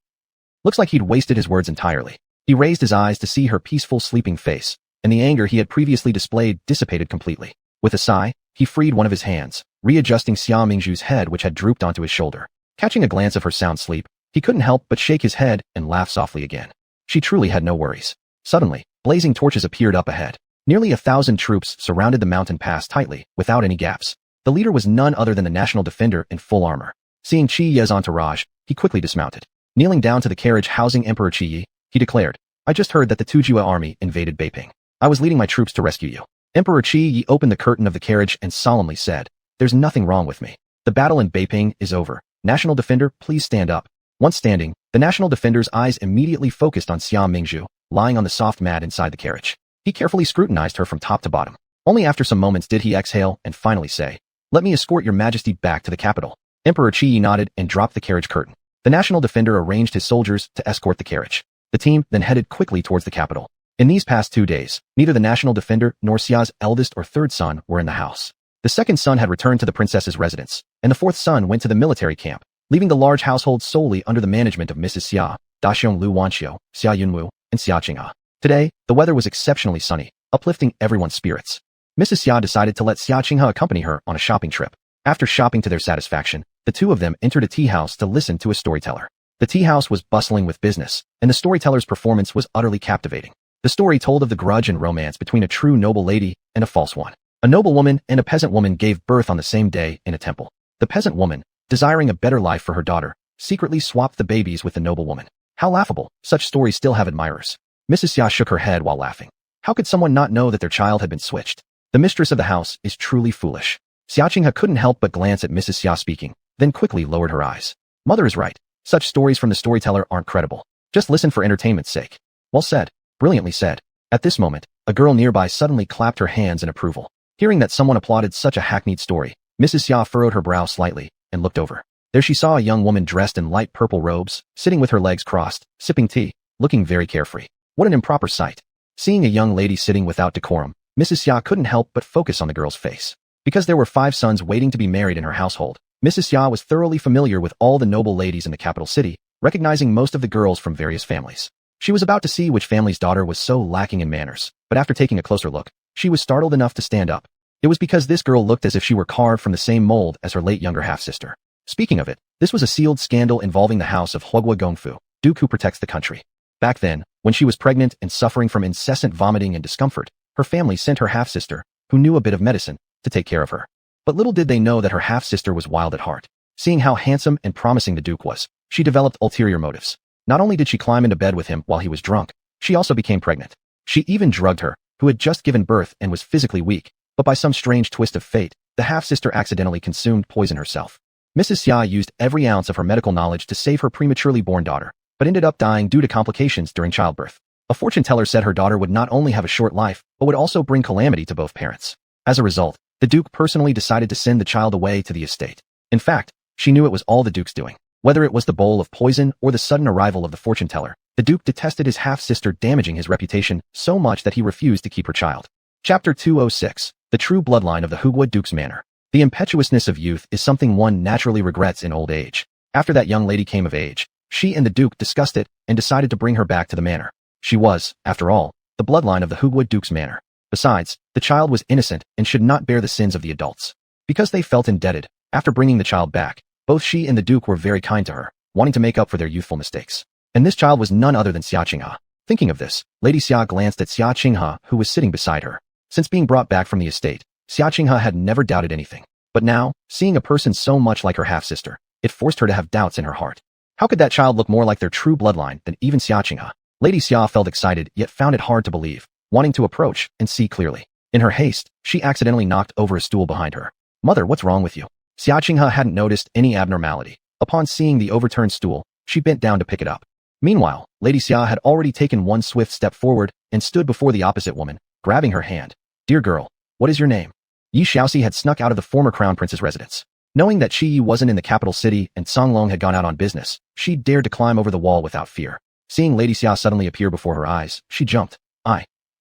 looks like he'd wasted his words entirely. He raised his eyes to see her peaceful sleeping face, and the anger he had previously displayed dissipated completely. With a sigh, he freed one of his hands, readjusting Xia Mingzhu's head which had drooped onto his shoulder. Catching a glance of her sound sleep, he couldn't help but shake his head and laugh softly again. She truly had no worries. Suddenly, blazing torches appeared up ahead. Nearly 1,000 troops surrounded the mountain pass tightly, without any gaps. The leader was none other than the national defender in full armor. Seeing Qi Yi's entourage, he quickly dismounted. Kneeling down to the carriage housing Emperor Qi Yi, he declared, "I just heard that the Tujue army invaded Beiping. I was leading my troops to rescue you." Emperor Qi Yi opened the curtain of the carriage and solemnly said, "There's nothing wrong with me. The battle in Beiping is over. National Defender, please stand up." Once standing, the National Defender's eyes immediately focused on Xia Mingzhu, lying on the soft mat inside the carriage. He carefully scrutinized her from top to bottom. Only after some moments did he exhale and finally say, "Let me escort your majesty back to the capital." Emperor Qi Yi nodded and dropped the carriage curtain. The National Defender arranged his soldiers to escort the carriage. The team then headed quickly towards the capital. In these past 2 days, neither the National Defender nor Xia's eldest or third son were in the house. The second son had returned to the princess's residence, and the fourth son went to the military camp, leaving the large household solely under the management of Mrs. Xia, Daxiong Lu Wanqiu, Xia Yunwu, and Xia Qinghe. Today, the weather was exceptionally sunny, uplifting everyone's spirits. Mrs. Xia decided to let Xia Qinghe accompany her on a shopping trip. After shopping to their satisfaction, the two of them entered a tea house to listen to a storyteller. The tea house was bustling with business, and the storyteller's performance was utterly captivating. The story told of the grudge and romance between a true noble lady and a false one. A noble woman and a peasant woman gave birth on the same day in a temple. The peasant woman, desiring a better life for her daughter, secretly swapped the babies with the noble woman. How laughable! Such stories still have admirers. Mrs. Xia shook her head while laughing. How could someone not know that their child had been switched? The mistress of the house is truly foolish. Xia Qinghe couldn't help but glance at Mrs. Xia speaking, then quickly lowered her eyes. Mother is right. Such stories from the storyteller aren't credible. Just listen for entertainment's sake. Well said. Brilliantly said. At this moment, a girl nearby suddenly clapped her hands in approval. Hearing that someone applauded such a hackneyed story, Mrs. Xia furrowed her brow slightly and looked over. There she saw a young woman dressed in light purple robes, sitting with her legs crossed, sipping tea, looking very carefree. What an improper sight. Seeing a young lady sitting without decorum, Mrs. Xia couldn't help but focus on the girl's face. Because there were 5 sons waiting to be married in her household, Mrs. Xia was thoroughly familiar with all the noble ladies in the capital city, recognizing most of the girls from various families. She was about to see which family's daughter was so lacking in manners, but after taking a closer look, she was startled enough to stand up. It was because this girl looked as if she were carved from the same mold as her late younger half-sister. Speaking of it, this was a sealed scandal involving the house of Huogua Gongfu, Duke who protects the country. Back then, when she was pregnant and suffering from incessant vomiting and discomfort, her family sent her half-sister, who knew a bit of medicine, to take care of her. But little did they know that her half-sister was wild at heart. Seeing how handsome and promising the Duke was, she developed ulterior motives. Not only did she climb into bed with him while he was drunk, she also became pregnant. She even drugged her, who had just given birth and was physically weak, but by some strange twist of fate, the half-sister accidentally consumed poison herself. Mrs. Xia used every ounce of her medical knowledge to save her prematurely born daughter, but ended up dying due to complications during childbirth. A fortune teller said her daughter would not only have a short life, but would also bring calamity to both parents. As a result, the Duke personally decided to send the child away to the estate. In fact, she knew it was all the Duke's doing. Whether it was the bowl of poison or the sudden arrival of the fortune teller, the Duke detested his half-sister, damaging his reputation so much that he refused to keep her child. Chapter 206. The True Bloodline of the Hoogwood Duke's Manor. The impetuousness of youth is something one naturally regrets in old age. After that young lady came of age, she and the Duke discussed it and decided to bring her back to the manor. She was, after all, the bloodline of the Hoogwood Duke's Manor. Besides, the child was innocent and should not bear the sins of the adults. Because they felt indebted, after bringing the child back, both she and the Duke were very kind to her, wanting to make up for their youthful mistakes. And this child was none other than Xia Qinghe. Thinking of this, Lady Xia glanced at Xia Qinghe, who was sitting beside her. Since being brought back from the estate, Xia Qinghe had never doubted anything. But now, seeing a person so much like her half-sister, it forced her to have doubts in her heart. How could that child look more like their true bloodline than even Xia Qinghe? Lady Xia felt excited yet found it hard to believe, wanting to approach and see clearly. In her haste, she accidentally knocked over a stool behind her. "Mother, what's wrong with you?" Xia Qinghe hadn't noticed any abnormality. Upon seeing the overturned stool, she bent down to pick it up. Meanwhile, Lady Xia had already taken one swift step forward and stood before the opposite woman, grabbing her hand. "Dear girl, what is your name?" Yi Xiaoxi had snuck out of the former crown prince's residence. Knowing that Qi Yi wasn't in the capital city and Songlong had gone out on business, she dared to climb over the wall without fear. Seeing Lady Xia suddenly appear before her eyes, she jumped.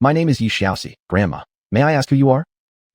My name is Yi Xiaoxi, Grandma. May I ask who you are?"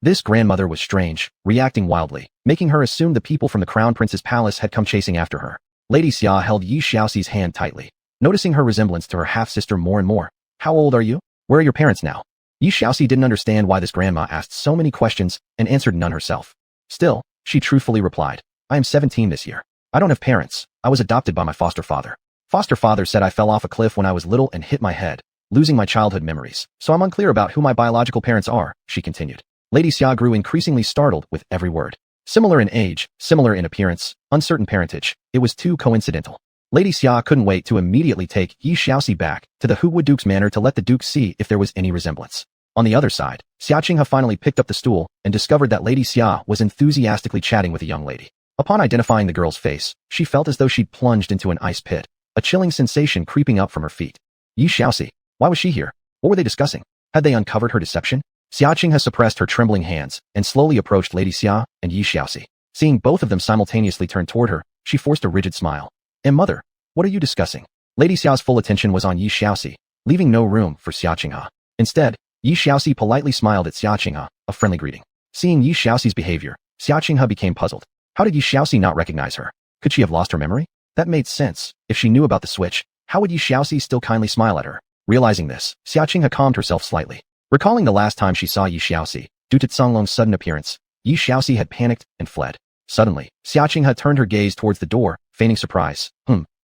This grandmother was strange, reacting wildly, making her assume the people from the crown prince's palace had come chasing after her. Lady Xia held Yi Xiaoxi's hand tightly, noticing her resemblance to her half-sister more and more. "How old are you? Where are your parents now?" Yi Xiaoxi didn't understand why this grandma asked so many questions and answered none herself. Still, she truthfully replied, "I am 17 this year. I don't have parents. I was adopted by my foster father. Foster father said I fell off a cliff when I was little and hit my head, losing my childhood memories, so I'm unclear about who my biological parents are," she continued. Lady Xia grew increasingly startled with every word. Similar in age, similar in appearance, uncertain parentage, it was too coincidental. Lady Xia couldn't wait to immediately take Yi Xiaoxi back to the Hoogwood Duke's manor to let the Duke see if there was any resemblance. On the other side, Xia Qinghe finally picked up the stool and discovered that Lady Xia was enthusiastically chatting with a young lady. Upon identifying the girl's face, she felt as though she'd plunged into an ice pit, a chilling sensation creeping up from her feet. Yi Xiaoxi, why was she here? What were they discussing? Had they uncovered her deception? Xia Qinghe suppressed her trembling hands and slowly approached Lady Xia and Yi Xiaoxi. Seeing both of them simultaneously turn toward her, she forced a rigid smile. "And mother, what are you discussing?" Lady Xiao's full attention was on Yi Xiaoxi, leaving no room for Xia Qinghe. Instead, Yi Xiaoxi politely smiled at Xia Qinghe, a friendly greeting. Seeing Yi Xiaoxi's behavior, Xia Qinghe became puzzled. How did Yi Xiaoxi not recognize her? Could she have lost her memory? That made sense. If she knew about the switch, how would Yi Xiaoxi still kindly smile at her? Realizing this, Xia Qinghe calmed herself slightly. Recalling the last time she saw Yi Xiaoxi, due to Songlong's sudden appearance, Yi Xiaoxi had panicked and fled. Suddenly, Xia Qinghe turned her gaze towards the door, feigning surprise.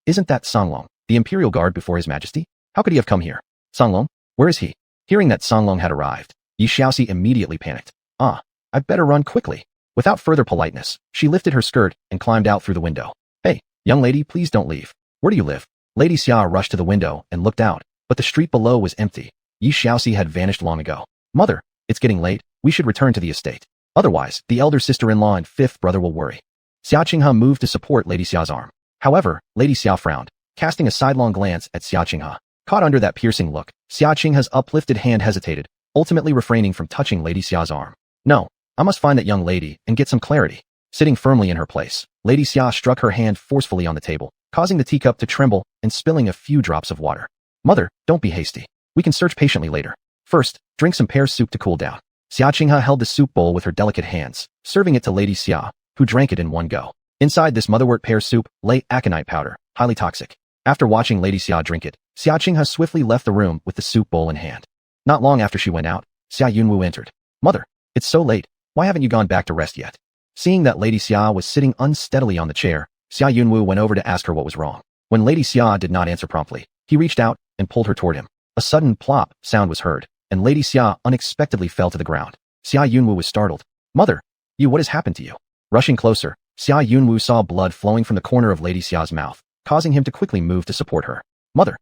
Isn't that Songlong, the imperial guard before his majesty? How could he have come here? Songlong? Where is he? Hearing that Songlong had arrived, Yi Xiaoxi immediately panicked. I'd better run quickly. Without further politeness, she lifted her skirt and climbed out through the window. "Hey, young lady, please don't leave. Where do you live?" Lady Xia rushed to the window and looked out, but the street below was empty. Yi Xiaoxi had vanished long ago. "Mother, it's getting late. We should return to the estate. Otherwise, the elder sister-in-law and fifth brother will worry." Xia Qinghe moved to support Lady Xiao's arm. However, Lady Xia frowned, casting a sidelong glance at Xia Qinghe. Caught under that piercing look, Xia Qinghe's uplifted hand hesitated, ultimately refraining from touching Lady Xiao's arm. "No, I must find that young lady and get some clarity." Sitting firmly in her place, Lady Xia struck her hand forcefully on the table, causing the teacup to tremble and spilling a few drops of water. "Mother, don't be hasty. We can search patiently later. First, drink some pear soup to cool down." Xia Qinghe held the soup bowl with her delicate hands, serving it to Lady Xia, who drank it in one go. Inside this motherwort pear soup lay aconite powder, highly toxic. After watching Lady Xia drink it, Xia Qinghe swiftly left the room with the soup bowl in hand. Not long after she went out, Xia Yunwu entered. "Mother, it's so late. Why haven't you gone back to rest yet?" Seeing that Lady Xia was sitting unsteadily on the chair, Xia Yunwu went over to ask her what was wrong. When Lady Xia did not answer promptly, he reached out and pulled her toward him. A sudden plop sound was heard, and Lady Xia unexpectedly fell to the ground. Xia Yunwu was startled. "Mother, what has happened to you?" Rushing closer, Xia Yunwu saw blood flowing from the corner of Lady Xia's mouth, causing him to quickly move to support her. "Mother,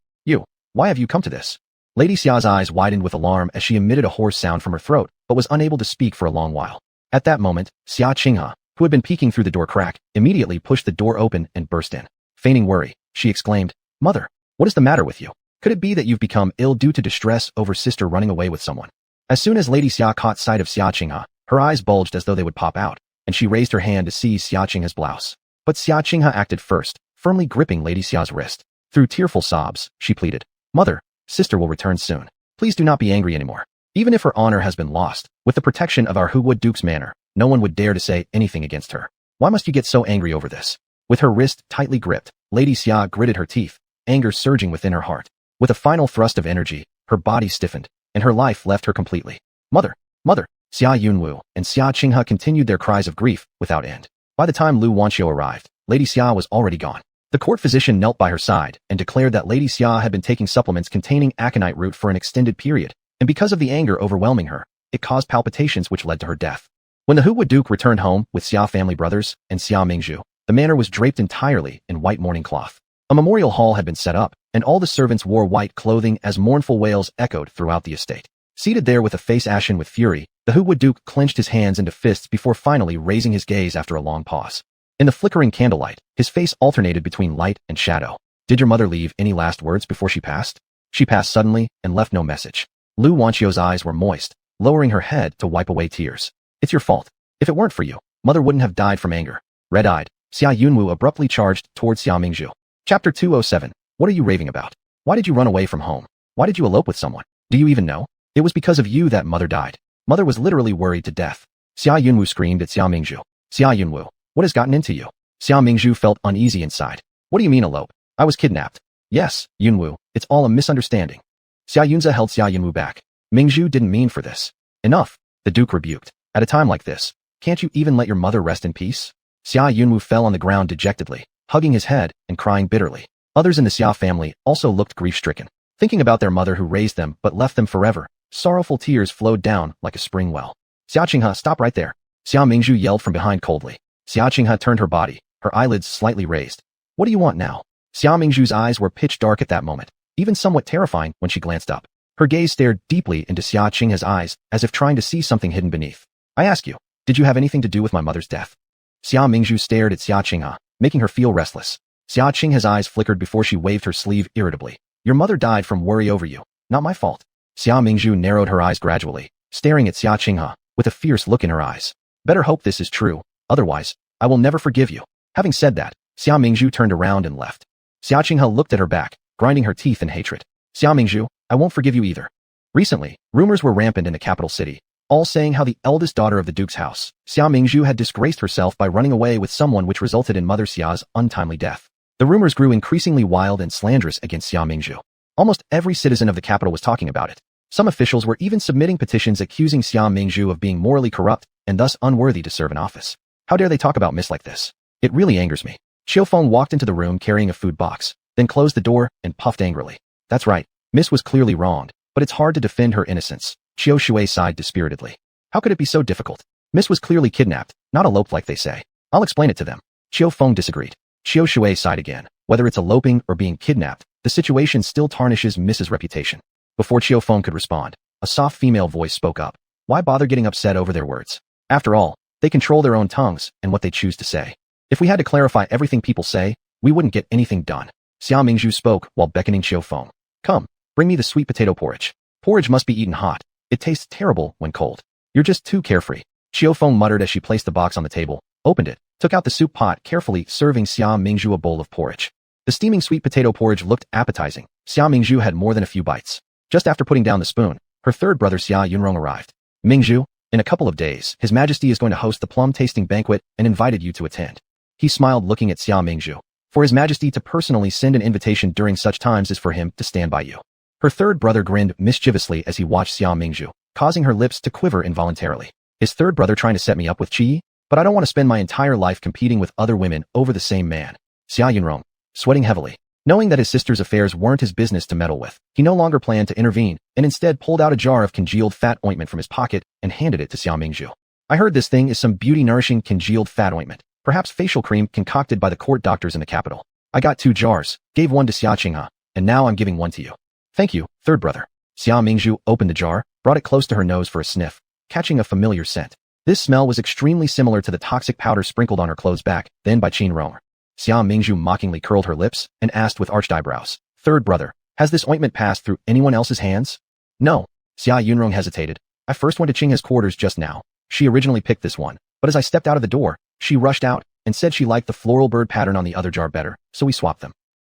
why have you come to this?" Lady Xia's eyes widened with alarm as she emitted a hoarse sound from her throat, but was unable to speak for a long while. At that moment, Xia Qinghe, who had been peeking through the door crack, immediately pushed the door open and burst in. Feigning worry, she exclaimed, "Mother, what is the matter with you? Could it be that you've become ill due to distress over sister running away with someone?" As soon as Lady Xia caught sight of Xia Qinghe, her eyes bulged as though they would pop out, and she raised her hand to seize Xia Qinghe's blouse. But Xia Qinghe acted first, firmly gripping Lady Xia's wrist. Through tearful sobs, she pleaded, "Mother, sister will return soon. Please do not be angry anymore. Even if her honor has been lost, with the protection of our Huwood Duke's manor, no one would dare to say anything against her. Why must you get so angry over this?" With her wrist tightly gripped, Lady Xia gritted her teeth, anger surging within her heart. With a final thrust of energy, her body stiffened, and her life left her completely. "Mother! Mother!" Xia Yunwu and Xia Qinghe continued their cries of grief without end. By the time Lu Wanqiu arrived, Lady Xia was already gone. The court physician knelt by her side and declared that Lady Xia had been taking supplements containing aconite root for an extended period, and because of the anger overwhelming her, it caused palpitations which led to her death. When the Huwood Duke returned home with Xia family brothers and Xia Mingzhu, the manor was draped entirely in white mourning cloth. A memorial hall had been set up, and all the servants wore white clothing as mournful wails echoed throughout the estate. Seated there with a face ashen with fury, the Huwood Duke clenched his hands into fists before finally raising his gaze after a long pause. In the flickering candlelight, his face alternated between light and shadow. "Did your mother leave any last words before she passed?" "She passed suddenly and left no message." Lu Wanqiu's eyes were moist, lowering her head to wipe away tears. "It's your fault. If it weren't for you, mother wouldn't have died from anger." Red-eyed, Xia Yunwu abruptly charged towards Xia Mingzhu. Chapter 207. What are you raving about? Why did you run away from home? Why did you elope with someone? Do you even know? It was because of you that mother died. Mother was literally worried to death. Xia Yunwu screamed at Xia Mingzhu. "Xia Yunwu, what has gotten into you?" Xia Mingzhu felt uneasy inside. "What do you mean elope? I was kidnapped." "Yes, Yunwu, it's all a misunderstanding." Xia Yunza held Xia Yunwu back. "Mingzhu didn't mean for this." "Enough," the Duke rebuked. "At a time like this, can't you even let your mother rest in peace?" Xia Yunwu fell on the ground dejectedly, hugging his head and crying bitterly. Others in the Xia family also looked grief-stricken. Thinking about their mother who raised them but left them forever, sorrowful tears flowed down like a spring well. "Xia Qinghe, stop right there!" Xia Mingzhu yelled from behind coldly. Xia Qinghe turned her body, her eyelids slightly raised. "What do you want now?" Xia Mingzhu's eyes were pitch dark at that moment, even somewhat terrifying when she glanced up. Her gaze stared deeply into Xia Qinghe's eyes, as if trying to see something hidden beneath. "I ask you, did you have anything to do with my mother's death?" Xia Mingzhu stared at Xia Qinghe, making her feel restless. Xia Qinghe's eyes flickered before she waved her sleeve irritably. "Your mother died from worry over you. Not my fault." Xia Mingzhu narrowed her eyes gradually, staring at Xia Qinghe, with a fierce look in her eyes. "Better hope this is true, otherwise, I will never forgive you." Having said that, Xia Mingzhu turned around and left. Xia Qinghe looked at her back, grinding her teeth in hatred. "Xia Mingzhu, I won't forgive you either." Recently, rumors were rampant in the capital city, all saying how the eldest daughter of the Duke's house, Xia Mingzhu, had disgraced herself by running away with someone, which resulted in Mother Xia's untimely death. The rumors grew increasingly wild and slanderous against Xia Mingzhu. Almost every citizen of the capital was talking about it. Some officials were even submitting petitions accusing Xia Mingzhu of being morally corrupt and thus unworthy to serve in office. How dare they talk about Miss like this? It really angers me. Qiu Feng walked into the room carrying a food box, then closed the door and puffed angrily. "That's right, Miss was clearly wronged, but it's hard to defend her innocence." Qiu Shui sighed dispiritedly. "How could it be so difficult? Miss was clearly kidnapped, not eloped like they say. I'll explain it to them." Qiu Feng disagreed. Qiu Shui sighed again. Whether it's eloping or being kidnapped, the situation still tarnishes Miss's reputation. Before Qiu Feng could respond, a soft female voice spoke up. Why bother getting upset over their words? After all, they control their own tongues and what they choose to say. If we had to clarify everything people say, we wouldn't get anything done. Xia Mingzhu spoke while beckoning Qiu Feng. "Come, bring me the sweet potato porridge. Porridge must be eaten hot. It tastes terrible when cold. You're just too carefree." Qiu Feng muttered as she placed the box on the table, opened it, took out the soup pot, carefully serving Xia Mingzhu a bowl of porridge. The steaming sweet potato porridge looked appetizing. Xia Mingzhu had more than a few bites. Just after putting down the spoon, her third brother Xia Yunrong arrived. "Mingzhu, in a couple of days, His Majesty is going to host the plum tasting banquet and invited you to attend." He smiled, looking at Xia Mingzhu. "For His Majesty to personally send an invitation during such times is for him to stand by you." Her third brother grinned mischievously as he watched Xia Mingzhu, causing her lips to quiver involuntarily. "His third brother trying to set me up with Qi? But I don't want to spend my entire life competing with other women over the same man." Xia Yunrong, sweating heavily, knowing that his sister's affairs weren't his business to meddle with, he no longer planned to intervene and instead pulled out a jar of congealed fat ointment from his pocket and handed it to Xia Mingzhu. "I heard this thing is some beauty-nourishing congealed fat ointment, perhaps facial cream concocted by the court doctors in the capital. I got 2 jars, gave one to Xia Qinghe, and now I'm giving one to you." "Thank you, third brother." Xia Mingzhu opened the jar, brought it close to her nose for a sniff, catching a familiar scent. This smell was extremely similar to the toxic powder sprinkled on her clothes back then by Qin Rong. Xia Mingzhu mockingly curled her lips and asked with arched eyebrows, "Third brother, has this ointment passed through anyone else's hands?" "No." Xia Yunrong hesitated. "I first went to Qinghe's quarters just now. She originally picked this one, but as I stepped out of the door, she rushed out, and said she liked the floral bird pattern on the other jar better, so we swapped them.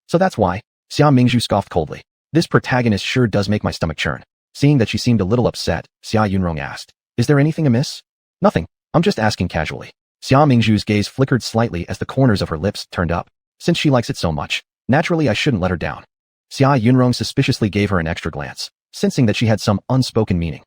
So that's why? Xia Mingzhu scoffed coldly. This protagonist sure does make my stomach churn. Seeing that she seemed a little upset, Xia Yunrong asked, "Is there anything amiss?" "Nothing. I'm just asking casually." Xia Mingzhu's gaze flickered slightly as the corners of her lips turned up. Since she likes it so much, naturally I shouldn't let her down. Xia Yunrong suspiciously gave her an extra glance, sensing that she had some unspoken meaning.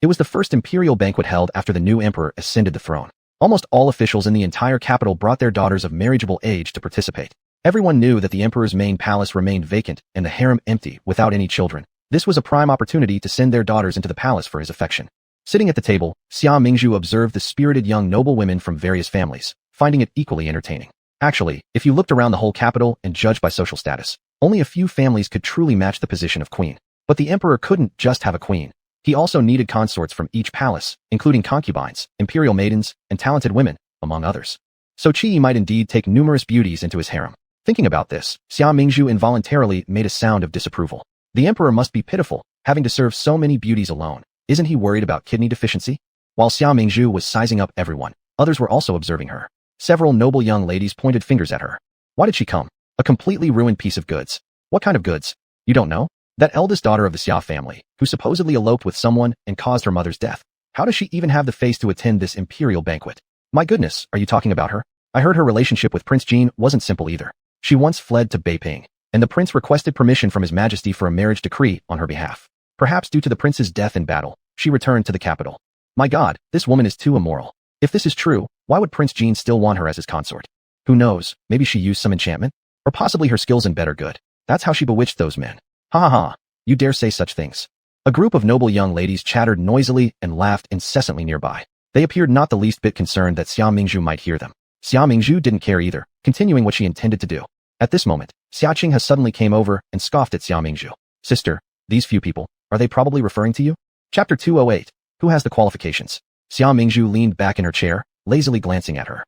It was the first imperial banquet held after the new emperor ascended the throne. Almost all officials in the entire capital brought their daughters of marriageable age to participate. Everyone knew that the emperor's main palace remained vacant and the harem empty without any children. This was a prime opportunity to send their daughters into the palace for his affection. Sitting at the table, Xia Mingzhu observed the spirited young noble women from various families, finding it equally entertaining. Actually, if you looked around the whole capital and judged by social status, only a few families could truly match the position of queen. But the emperor couldn't just have a queen. He also needed consorts from each palace, including concubines, imperial maidens, and talented women, among others. So Qi might indeed take numerous beauties into his harem. Thinking about this, Xia Mingzhu involuntarily made a sound of disapproval. The emperor must be pitiful, having to serve so many beauties alone. Isn't he worried about kidney deficiency? While Xia Mingzhu was sizing up everyone, others were also observing her. Several noble young ladies pointed fingers at her. Why did she come? A completely ruined piece of goods. What kind of goods? You don't know? That eldest daughter of the Xia family, who supposedly eloped with someone and caused her mother's death. How does she even have the face to attend this imperial banquet? My goodness, are you talking about her? I heard her relationship with Prince Jin wasn't simple either. She once fled to Beiping, and the prince requested permission from His Majesty for a marriage decree on her behalf. Perhaps due to the prince's death in battle, she returned to the capital. My God, this woman is too immoral. If this is true, why would Prince Jin still want her as his consort? Who knows, maybe she used some enchantment? Or possibly her skills in better good. That's how she bewitched those men. Ha ha ha. You dare say such things. A group of noble young ladies chattered noisily and laughed incessantly nearby. They appeared not the least bit concerned that Xia Mingzhu might hear them. Xia Mingzhu didn't care either, continuing what she intended to do. At this moment, Xia Qinghe suddenly came over and scoffed at Xia Mingzhu. Sister, these few people, are they probably referring to you? Chapter 208. Who has the qualifications? Xia Mingzhu leaned back in her chair, lazily glancing at her.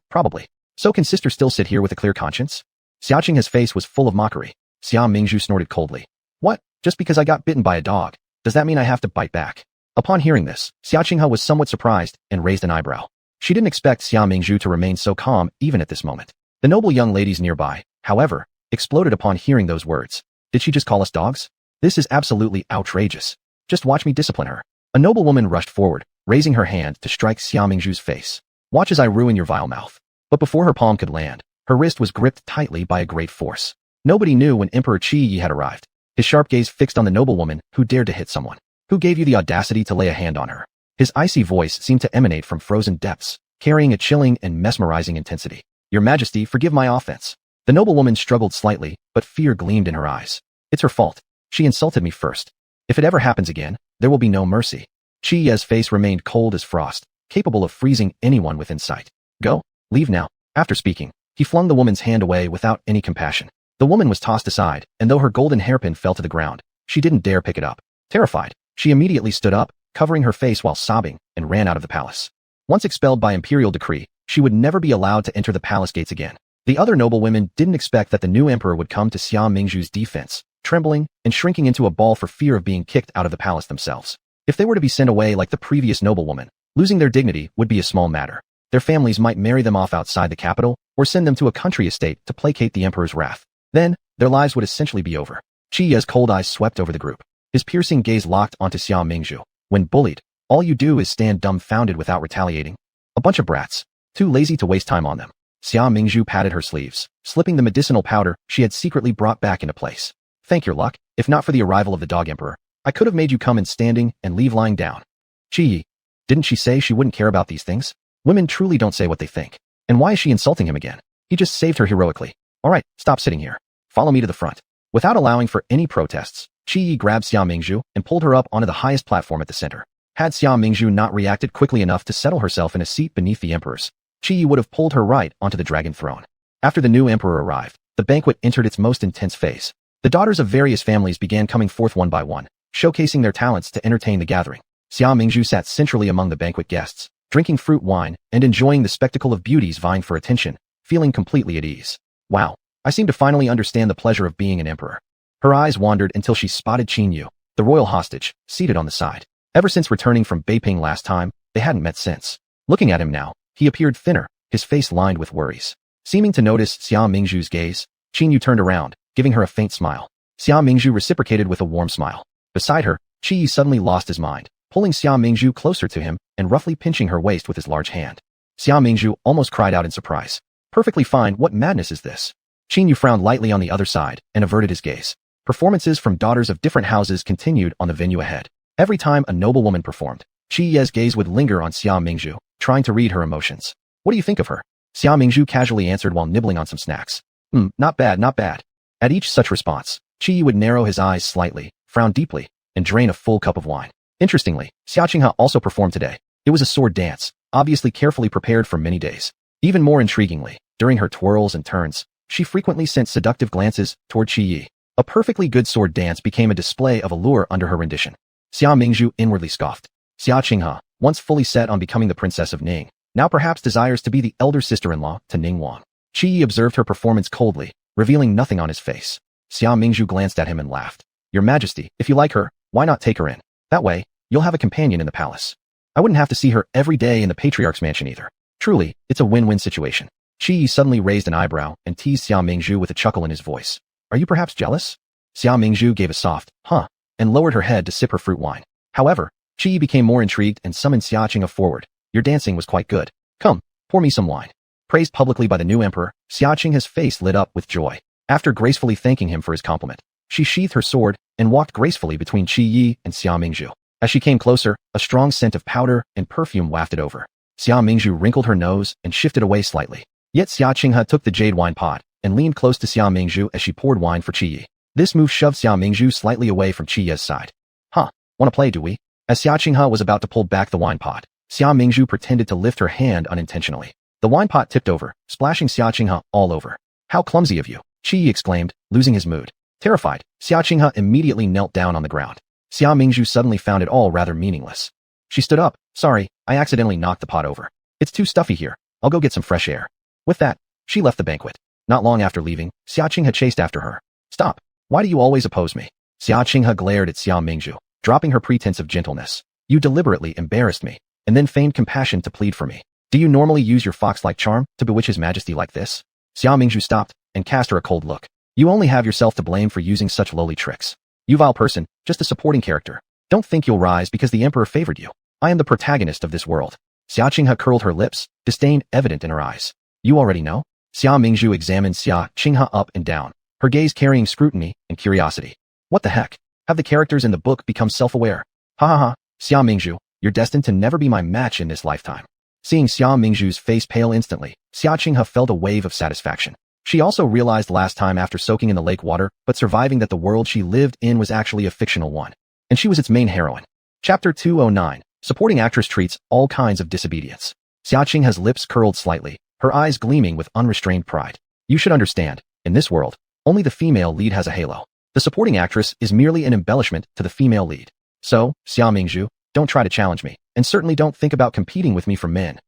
Probably. So can sister still sit here with a clear conscience? Xia Qinghe's face was full of mockery. Xia Mingzhu snorted coldly. What? Just because I got bitten by a dog, does that mean I have to bite back? Upon hearing this, Xia Qinghe was somewhat surprised and raised an eyebrow. She didn't expect Xia Mingzhu to remain so calm even at this moment. The noble young ladies nearby, however, exploded upon hearing those words. Did she just call us dogs? This is absolutely outrageous. Just watch me discipline her. A noble woman rushed forward, raising her hand to strike Xia Mingzhu's face. Watch as I ruin your vile mouth. But before her palm could land, her wrist was gripped tightly by a great force. Nobody knew when Emperor Qi Yi had arrived. His sharp gaze fixed on the noblewoman who dared to hit someone. Who gave you the audacity to lay a hand on her? His icy voice seemed to emanate from frozen depths, carrying a chilling and mesmerizing intensity. Your Majesty, forgive my offense. The noblewoman struggled slightly, but fear gleamed in her eyes. It's her fault. She insulted me first. If it ever happens again, there will be no mercy. Qi Yi's face remained cold as frost, capable of freezing anyone within sight. Go, leave now. After speaking, he flung the woman's hand away without any compassion. The woman was tossed aside, and though her golden hairpin fell to the ground, she didn't dare pick it up. Terrified, she immediately stood up, covering her face while sobbing, and ran out of the palace. Once expelled by imperial decree, she would never be allowed to enter the palace gates again. The other noble women didn't expect that the new emperor would come to Xia Mingzhu's defense, trembling and shrinking into a ball for fear of being kicked out of the palace themselves. If they were to be sent away like the previous noblewoman, losing their dignity would be a small matter. Their families might marry them off outside the capital, or send them to a country estate to placate the emperor's wrath. Then, their lives would essentially be over. Qi Yi's cold eyes swept over the group. His piercing gaze locked onto Xia Mingzhu. When bullied, all you do is stand dumbfounded without retaliating. A bunch of brats, too lazy to waste time on them. Xia Mingzhu patted her sleeves, slipping the medicinal powder she had secretly brought back into place. Thank your luck, if not for the arrival of the dog emperor, I could have made you come in standing and leave lying down. Qi Yi, didn't she say she wouldn't care about these things? Women truly don't say what they think. And why is she insulting him again? He just saved her heroically. All right, stop sitting here. Follow me to the front. Without allowing for any protests, Qi Yi grabbed Xia Mingzhu and pulled her up onto the highest platform at the center. Had Xia Mingzhu not reacted quickly enough to settle herself in a seat beneath the emperor's, Qi Yi would have pulled her right onto the dragon throne. After the new emperor arrived, the banquet entered its most intense phase. The daughters of various families began coming forth one by one, showcasing their talents to entertain the gathering. Xia Mingzhu sat centrally among the banquet guests, drinking fruit wine and enjoying the spectacle of beauties vying for attention, feeling completely at ease. Wow, I seem to finally understand the pleasure of being an emperor. Her eyes wandered until she spotted Qin Yu, the royal hostage, seated on the side. Ever since returning from Beiping last time, they hadn't met since. Looking at him now, he appeared thinner, his face lined with worries. Seeming to notice Xia Mingzhu's gaze, Qin Yu turned around, giving her a faint smile. Xia Mingzhu reciprocated with a warm smile. Beside her, Qi Yi suddenly lost his mind, pulling Xia Mingzhu closer to him and roughly pinching her waist with his large hand. Xia Mingzhu almost cried out in surprise. Perfectly fine, what madness is this? Qin Yu frowned lightly on the other side and averted his gaze. Performances from daughters of different houses continued on the venue ahead. Every time a noblewoman performed, Qi Yi's gaze would linger on Xia Mingzhu, trying to read her emotions. What do you think of her? Xia Mingzhu casually answered while nibbling on some snacks. Not bad, not bad. At each such response, Qi Yi would narrow his eyes slightly, frown deeply, and drain a full cup of wine. Interestingly, Xia Qinghe also performed today. It was a sword dance, obviously carefully prepared for many days. Even more intriguingly, during her twirls and turns, she frequently sent seductive glances toward Qi Yi. A perfectly good sword dance became a display of allure under her rendition. Xia Mingzhu inwardly scoffed. Xia Qinghe, once fully set on becoming the princess of Ning, now perhaps desires to be the elder sister-in-law to Ning Wang. Qi Yi observed her performance coldly, revealing nothing on his face. Xia Mingzhu glanced at him and laughed. Your Majesty, if you like her, why not take her in? That way, you'll have a companion in the palace. I wouldn't have to see her every day in the patriarch's mansion either. Truly, it's a win-win situation. Qi Yi suddenly raised an eyebrow and teased Xia Mingzhu with a chuckle in his voice. Are you perhaps jealous? Xia Mingzhu gave a soft, huh, and lowered her head to sip her fruit wine. However, Qi Yi became more intrigued and summoned Xia Qinghe forward. Your dancing was quite good. Come, pour me some wine. Praised publicly by the new emperor, Xia Qinghe's face lit up with joy. After gracefully thanking him for his compliment, she sheathed her sword and walked gracefully between Qi Yi and Xia Mingzhu. As she came closer, a strong scent of powder and perfume wafted over. Xia Mingzhu wrinkled her nose and shifted away slightly. Yet Xia Qinghe took the jade wine pot and leaned close to Xia Mingzhu as she poured wine for Qi Yi. This move shoved Xia Mingzhu slightly away from Qi Yi's side. Wanna play, do we? As Xia Qinghe was about to pull back the wine pot, Xia Mingzhu pretended to lift her hand unintentionally. The wine pot tipped over, splashing Xia Qinghe all over. How clumsy of you, Qi Yi exclaimed, losing his mood. Terrified, Xia Qinghe immediately knelt down on the ground. Xia Mingzhu suddenly found it all rather meaningless. She stood up. Sorry, I accidentally knocked the pot over. It's too stuffy here. I'll go get some fresh air. With that, she left the banquet. Not long after leaving, Xia Qinghe chased after her. Stop. Why do you always oppose me? Xia Qinghe glared at Xia Mingzhu, dropping her pretense of gentleness. You deliberately embarrassed me, and then feigned compassion to plead for me. Do you normally use your fox-like charm to bewitch his majesty like this? Xia Mingzhu stopped and cast her a cold look. You only have yourself to blame for using such lowly tricks. You vile person, just a supporting character. Don't think you'll rise because the emperor favored you. I am the protagonist of this world. Xia Qinghe curled her lips, disdain evident in her eyes. You already know? Xia Mingzhu examined Xia Qinghe up and down, her gaze carrying scrutiny and curiosity. What the heck? Have the characters in the book become self-aware? Ha ha ha, Xia Mingzhu, you're destined to never be my match in this lifetime. Seeing Xia Mingzhu's face pale instantly, Xia Qinghe felt a wave of satisfaction. She also realized last time after soaking in the lake water, but surviving that the world she lived in was actually a fictional one. And she was its main heroine. Chapter 209. Supporting actress treats all kinds of disobedience. Xia Qinghe's lips curled slightly, her eyes gleaming with unrestrained pride. You should understand, in this world, only the female lead has a halo. The supporting actress is merely an embellishment to the female lead. So, Xia Mingzhu, don't try to challenge me, and certainly don't think about competing with me for men.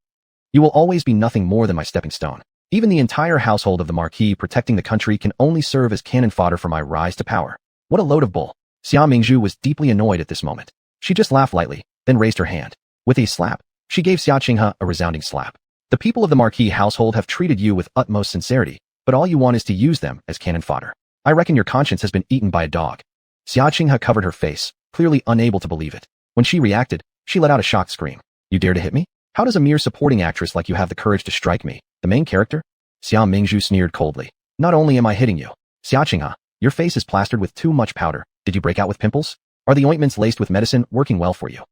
You will always be nothing more than my stepping stone. Even the entire household of the Marquis protecting the country can only serve as cannon fodder for my rise to power. What a load of bull. Xia Mingzhu was deeply annoyed at this moment. She just laughed lightly, then raised her hand. With a slap, she gave Xia Qinghe a resounding slap. The people of the Marquis household have treated you with utmost sincerity, but all you want is to use them as cannon fodder. I reckon your conscience has been eaten by a dog. Xia Qinghe covered her face, clearly unable to believe it. When she reacted, she let out a shocked scream. You dare to hit me? How does a mere supporting actress like you have the courage to strike me, the main character? Xia Mingzhu sneered coldly. Not only am I hitting you, Xia Qinghe, your face is plastered with too much powder. Did you break out with pimples? Are the ointments laced with medicine working well for you?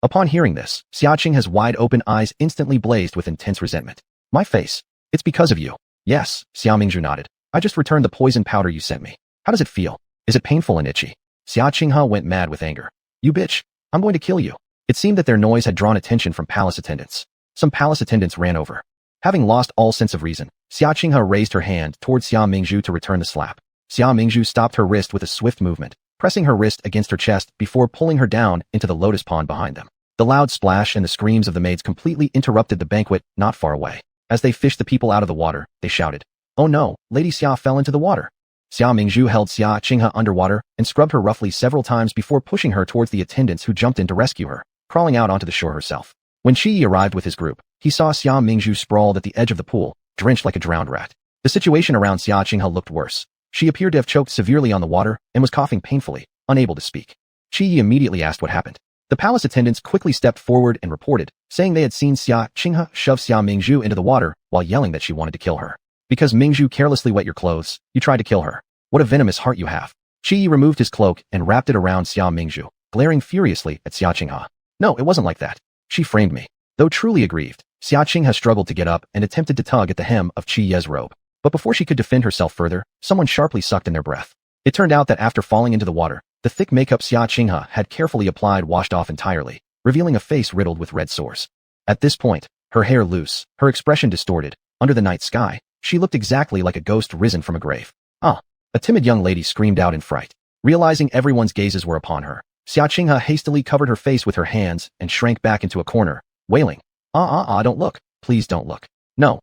Upon hearing this, Xia Qinghe's wide-open eyes instantly blazed with intense resentment. My face. It's because of you. Yes, Xia Mingzhu nodded. I just returned the poison powder you sent me. How does it feel? Is it painful and itchy? Xia Qinghe went mad with anger. You bitch. I'm going to kill you. It seemed that their noise had drawn attention from palace attendants. Some palace attendants ran over. Having lost all sense of reason, Xia Qinghe raised her hand towards Xia Mingzhu to return the slap. Xia Mingzhu stopped her wrist with a swift movement, pressing her wrist against her chest before pulling her down into the lotus pond behind them. The loud splash and the screams of the maids completely interrupted the banquet not far away. As they fished the people out of the water, they shouted, Oh no, Lady Xia fell into the water. Xia Mingzhu held Xia Qinghe underwater and scrubbed her roughly several times before pushing her towards the attendants who jumped in to rescue her, crawling out onto the shore herself. When Qi arrived with his group, he saw Xia Mingzhu sprawled at the edge of the pool, drenched like a drowned rat. The situation around Xia Qinghe looked worse. She appeared to have choked severely on the water and was coughing painfully, unable to speak. Qi immediately asked what happened. The palace attendants quickly stepped forward and reported, saying they had seen Xia Qinghe shove Xia Mingzhu into the water while yelling that she wanted to kill her. Because Mingzhu carelessly wet your clothes, you tried to kill her. What a venomous heart you have. Qi removed his cloak and wrapped it around Xia Mingzhu, glaring furiously at Xia Qinghe. No, it wasn't like that. She framed me. Though truly aggrieved, Xia Qinghe struggled to get up and attempted to tug at the hem of Qi Ye's robe. But before she could defend herself further, someone sharply sucked in their breath. It turned out that after falling into the water, the thick makeup Xia Qinghe had carefully applied washed off entirely, revealing a face riddled with red sores. At this point, her hair loose, her expression distorted, under the night sky, she looked exactly like a ghost risen from a grave. Ah! A timid young lady screamed out in fright. Realizing everyone's gazes were upon her, Xia Qinghe hastily covered her face with her hands and shrank back into a corner, wailing, don't look, please don't look. No,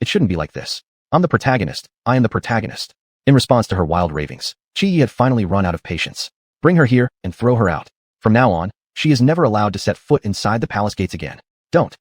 it shouldn't be like this. I'm the protagonist, I am the protagonist. In response to her wild ravings, Qi had finally run out of patience. Bring her here and throw her out. From now on, she is never allowed to set foot inside the palace gates again. Don't.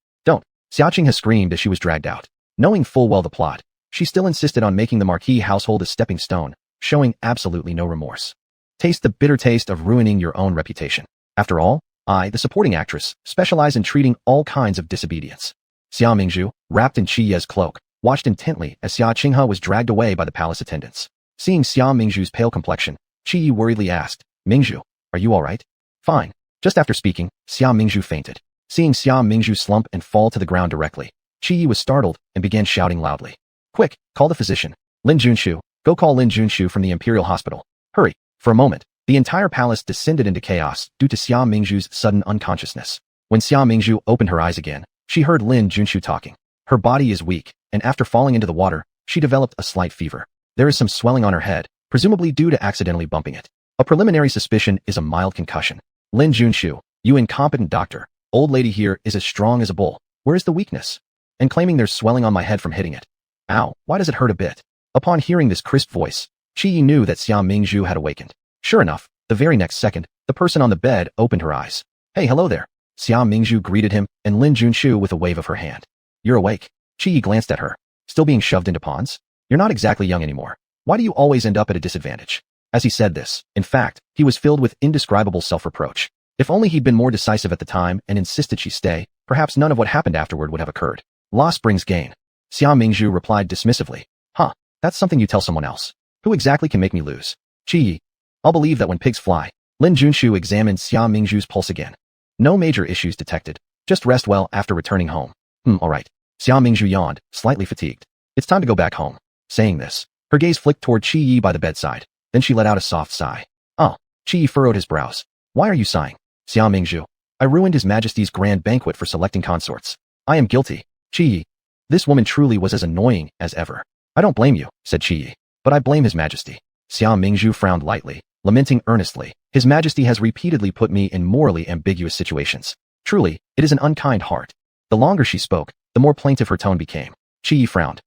Xia Qinghe screamed as she was dragged out. Knowing full well the plot, she still insisted on making the Marquis household a stepping stone, showing absolutely no remorse. Taste the bitter taste of ruining your own reputation. After all, I, the supporting actress, specialize in treating all kinds of disobedience. Xia Mingzhu, wrapped in Qi Ye's cloak, watched intently as Xia Qinghe was dragged away by the palace attendants. Seeing Xia Mingzhu's pale complexion, Qi Yi worriedly asked, Mingzhu, are you all right? Fine. Just after speaking, Xia Mingzhu fainted. Seeing Xia Mingzhu slump and fall to the ground directly, Qi Yi was startled and began shouting loudly. Quick, call the physician. Lin Junshu, go call Lin Junshu from the Imperial Hospital. Hurry. For a moment, the entire palace descended into chaos due to Xia Mingzhu's sudden unconsciousness. When Xia Mingzhu opened her eyes again, she heard Lin Junshu talking. Her body is weak, and after falling into the water, she developed a slight fever. There is some swelling on her head, presumably due to accidentally bumping it. A preliminary suspicion is a mild concussion. Lin Junshu, you incompetent doctor. Old lady here is as strong as a bull. Where is the weakness? And claiming there's swelling on my head from hitting it. Ow, why does it hurt a bit? Upon hearing this crisp voice, Qi Yi knew that Xia Mingzhu had awakened. Sure enough, the very next second, the person on the bed opened her eyes. Hey, hello there. Xia Mingzhu greeted him, and Lin Junshu with a wave of her hand. You're awake. Qi Yi glanced at her. Still being shoved into ponds? You're not exactly young anymore. Why do you always end up at a disadvantage? As he said this, in fact, he was filled with indescribable self-reproach. If only he'd been more decisive at the time and insisted she stay, perhaps none of what happened afterward would have occurred. Loss brings gain. Xia Mingzhu replied dismissively. Huh, that's something you tell someone else. Who exactly can make me lose? Qi Yi. I'll believe that when pigs fly. Lin Junshu examined Xia Mingzhu's pulse again. No major issues detected. Just rest well after returning home. Alright. Xia Mingzhu yawned, slightly fatigued. It's time to go back home. Saying this, her gaze flicked toward Qi Yi by the bedside. Then she let out a soft sigh. Oh. Qi Yi furrowed his brows. Why are you sighing? Xia Mingzhu. I ruined His Majesty's grand banquet for selecting consorts. I am guilty. Qi Yi. This woman truly was as annoying as ever. I don't blame you, said Qi Yi. But I blame His Majesty. Xia Mingzhu frowned lightly, lamenting earnestly. His Majesty has repeatedly put me in morally ambiguous situations. Truly, it is an unkind heart. The longer she spoke, the more plaintive her tone became. Qi Yi frowned.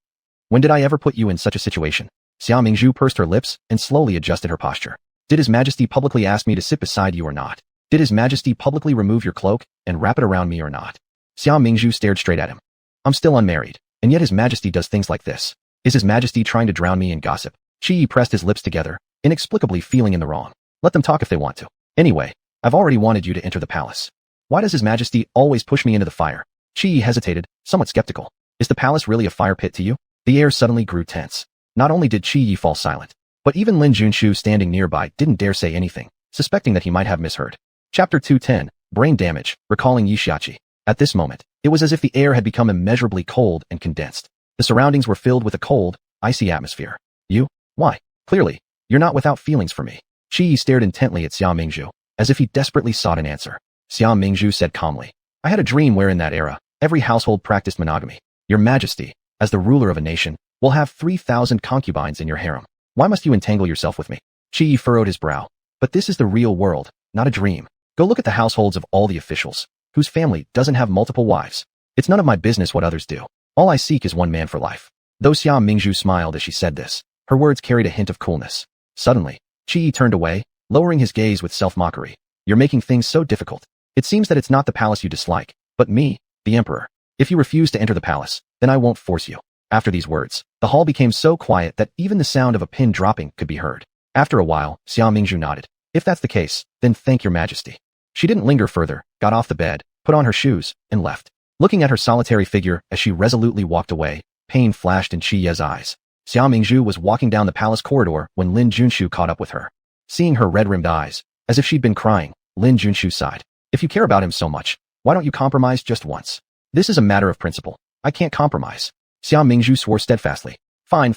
When did I ever put you in such a situation? Xia Mingzhu pursed her lips and slowly adjusted her posture. Did His Majesty publicly ask me to sit beside you or not? Did His Majesty publicly remove your cloak and wrap it around me or not? Xia Mingzhu stared straight at him. I'm still unmarried, and yet His Majesty does things like this. Is His Majesty trying to drown me in gossip? Qi Yi pressed his lips together, inexplicably feeling in the wrong. Let them talk if they want to. Anyway, I've already wanted you to enter the palace. Why does His Majesty always push me into the fire? Qi Yi hesitated, somewhat skeptical. Is the palace really a fire pit to you? The air suddenly grew tense. Not only did Qi Yi fall silent, but even Lin Junshu standing nearby didn't dare say anything, suspecting that he might have misheard. Chapter 210, Brain Damage, recalling Yi Xiaoqi. At this moment, it was as if the air had become immeasurably cold and condensed. The surroundings were filled with a cold, icy atmosphere. You? Why? Clearly, you're not without feelings for me. Qi Yi stared intently at Xia Mingzhu, as if he desperately sought an answer. Xia Mingzhu said calmly, I had a dream where in that era, every household practiced monogamy. Your Majesty, as the ruler of a nation, will have 3,000 concubines in your harem. Why must you entangle yourself with me? Qi Yi furrowed his brow. But this is the real world, not a dream. Go look at the households of all the officials, whose family doesn't have multiple wives. It's none of my business what others do. All I seek is one man for life. Though Xia Mingzhu smiled as she said this, her words carried a hint of coolness. Suddenly, Qi Yi turned away, lowering his gaze with self-mockery. You're making things so difficult. It seems that it's not the palace you dislike, But me, the emperor. If you refuse to enter the palace, then I won't force you. After these words, the hall became so quiet that even the sound of a pin dropping could be heard. After a while, Xia Mingzhu nodded. If that's the case, then thank your majesty. She didn't linger further, got off the bed, put on her shoes, and left. Looking at her solitary figure as she resolutely walked away, pain flashed in Qi Ye's eyes. Xia Mingzhu was walking down the palace corridor when Lin Junshu caught up with her. Seeing her red-rimmed eyes, as if she'd been crying, Lin Junshu sighed. If you care about him so much, why don't you compromise just once? This is a matter of principle. I can't compromise. Xia Mingzhu swore steadfastly. Fine.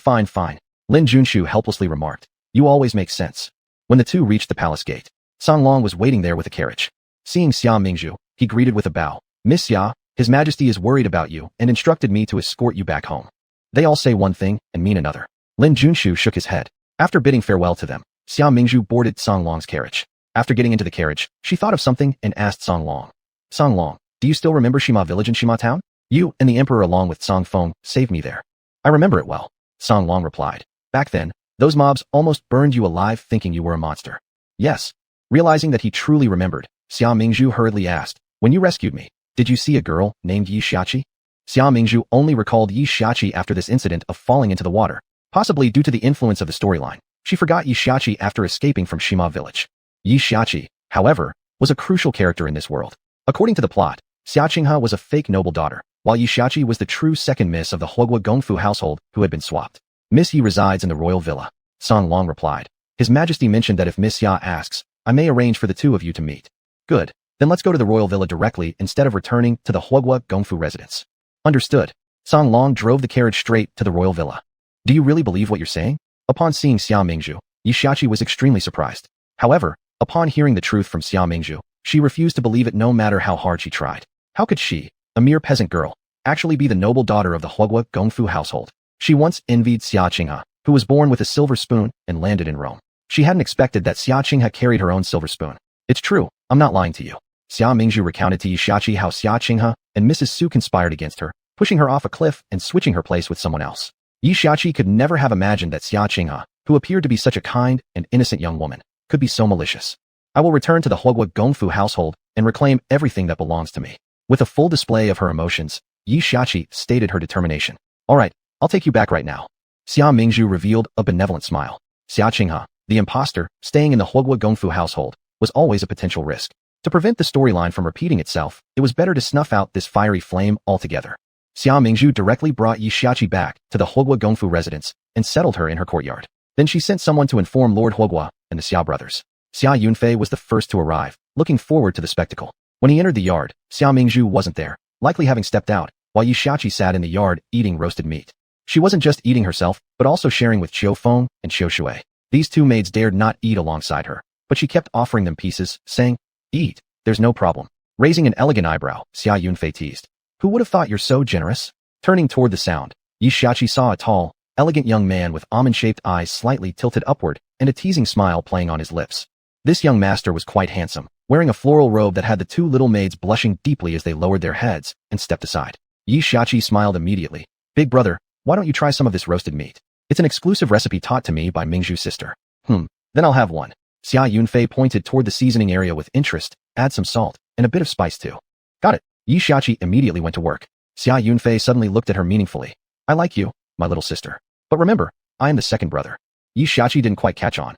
Lin Junshu helplessly remarked. You always make sense. When the two reached the palace gate, Song Long was waiting there with a carriage. Seeing Xia Mingzhu, he greeted with a bow. Miss Xia, His Majesty is worried about you and instructed me to escort you back home. They all say one thing and mean another. Lin Junshu shook his head. After bidding farewell to them, Xia Mingzhu boarded Song Long's carriage. After getting into the carriage, she thought of something and asked Song Long. Song Long, do you still remember Shima village in Shima town? You and the emperor along with Song Feng saved me there. I remember it well. Song Long replied. Back then, those mobs almost burned you alive thinking you were a monster. Yes. Realizing that he truly remembered, Xia Mingzhu hurriedly asked, when you rescued me, did you see a girl named Yi Xiaqi? Xia Mingzhu only recalled Yi Xiaqi after this incident of falling into the water, possibly due to the influence of the storyline. She forgot Yi Xiaqi after escaping from Shima village. Yi Xiaqi, however, was a crucial character in this world. According to the plot, Xia Qinghe was a fake noble daughter, while Yi Xiaqi was the true second miss of the Huogua Gongfu household who had been swapped. Miss Yi resides in the royal villa. Song Long replied. His Majesty mentioned that if Miss Xia asks, I may arrange for the two of you to meet. Good. Then let's go to the royal villa directly instead of returning to the Huogua Gongfu residence. Understood. Song Long drove the carriage straight to the royal villa. Do you really believe what you're saying? Upon seeing Xia Mingzhu, Yi Xiaqi was extremely surprised. However, upon hearing the truth from Xia Mingzhu, she refused to believe it no matter how hard she tried. How could she, a mere peasant girl, actually be the noble daughter of the Huogua Gongfu household? She once envied Xia Qinghe, who was born with a silver spoon and landed in Rome. She hadn't expected that Xia Qinghe carried her own silver spoon. It's true, I'm not lying to you. Xia Mingzhu recounted to Yi Xiaqi how Xia Qinghe and Mrs. Su conspired against her, pushing her off a cliff and switching her place with someone else. Yi Xiaqi could never have imagined that Xia Qinghe, who appeared to be such a kind and innocent young woman, could be so malicious. I will return to the Huogua Gongfu household and reclaim everything that belongs to me. With a full display of her emotions, Yi Xiaqi stated her determination. All right, I'll take you back right now. Xia Mingzhu revealed a benevolent smile. Xia Qinghe, the imposter, staying in the Huogua Gongfu household, was always a potential risk. To prevent the storyline from repeating itself, it was better to snuff out this fiery flame altogether. Xia Mingzhu directly brought Yi Xiaqi back to the Huogua Gongfu residence and settled her in her courtyard. Then she sent someone to inform Lord Huogua and the Xia brothers. Xia Yunfei was the first to arrive, looking forward to the spectacle. When he entered the yard, Xia Mingzhu wasn't there, likely having stepped out, while Yi Xiaqi sat in the yard eating roasted meat. She wasn't just eating herself, but also sharing with Qiu Feng and Qiu Shui. These two maids dared not eat alongside her, but she kept offering them pieces, saying, Eat, there's no problem. Raising an elegant eyebrow, Xia Yunfei teased. Who would have thought you're so generous? Turning toward the sound, Yi Xiaqi saw a tall, elegant young man with almond-shaped eyes slightly tilted upward and a teasing smile playing on his lips. This young master was quite handsome, wearing a floral robe that had the two little maids blushing deeply as they lowered their heads and stepped aside. Yi Xiaqi smiled immediately. Big brother, why don't you try some of this roasted meat? It's an exclusive recipe taught to me by Mingzhu's sister. Then I'll have one. Xia Yunfei pointed toward the seasoning area with interest. Add some salt and a bit of spice too. Got it. Yi Xiaqi immediately went to work. Xia Yunfei suddenly looked at her meaningfully. I like you, my little sister. But remember, I am the second brother. Yi Xiaqi didn't quite catch on.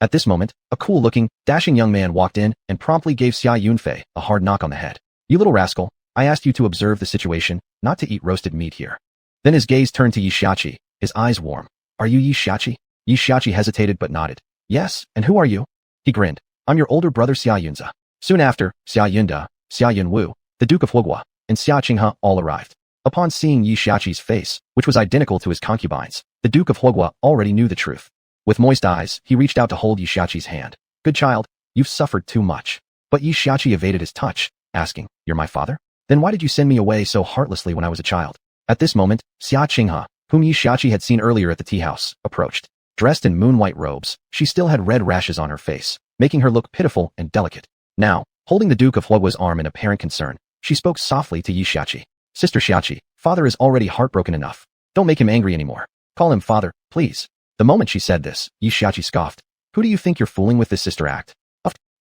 At this moment, a cool-looking, dashing young man walked in and promptly gave Xia Yunfei a hard knock on the head. You little rascal, I asked you to observe the situation, not to eat roasted meat here. Then his gaze turned to Yi Xiaqi, his eyes warm. Are you Yi Xiaqi? Yi Xiaqi hesitated but nodded. Yes, and who are you? He grinned. I'm your older brother Xia Yunze. Soon after, Xia Yunda, Xia Yunwu, the Duke of Huogua, and Xia Qinghe all arrived. Upon seeing Yi Xiaqi's face, which was identical to his concubine's, the Duke of Huogua already knew the truth. With moist eyes, he reached out to hold Yi Xiaqi's hand. Good child, you've suffered too much. But Yi Xiaqi evaded his touch, asking, You're my father? Then why did you send me away so heartlessly when I was a child? At this moment, Xia Qinghe, whom Yi Xiaqi had seen earlier at the tea house, approached. Dressed in moon-white robes, she still had red rashes on her face, making her look pitiful and delicate. Now, holding the Duke of Huogua's arm in apparent concern, she spoke softly to Yi Xiaqi. Sister Xiaqi, father is already heartbroken enough. Don't make him angry anymore. Call him father, please. The moment she said this, Yi Xiaqi scoffed. Who do you think you're fooling with this sister act?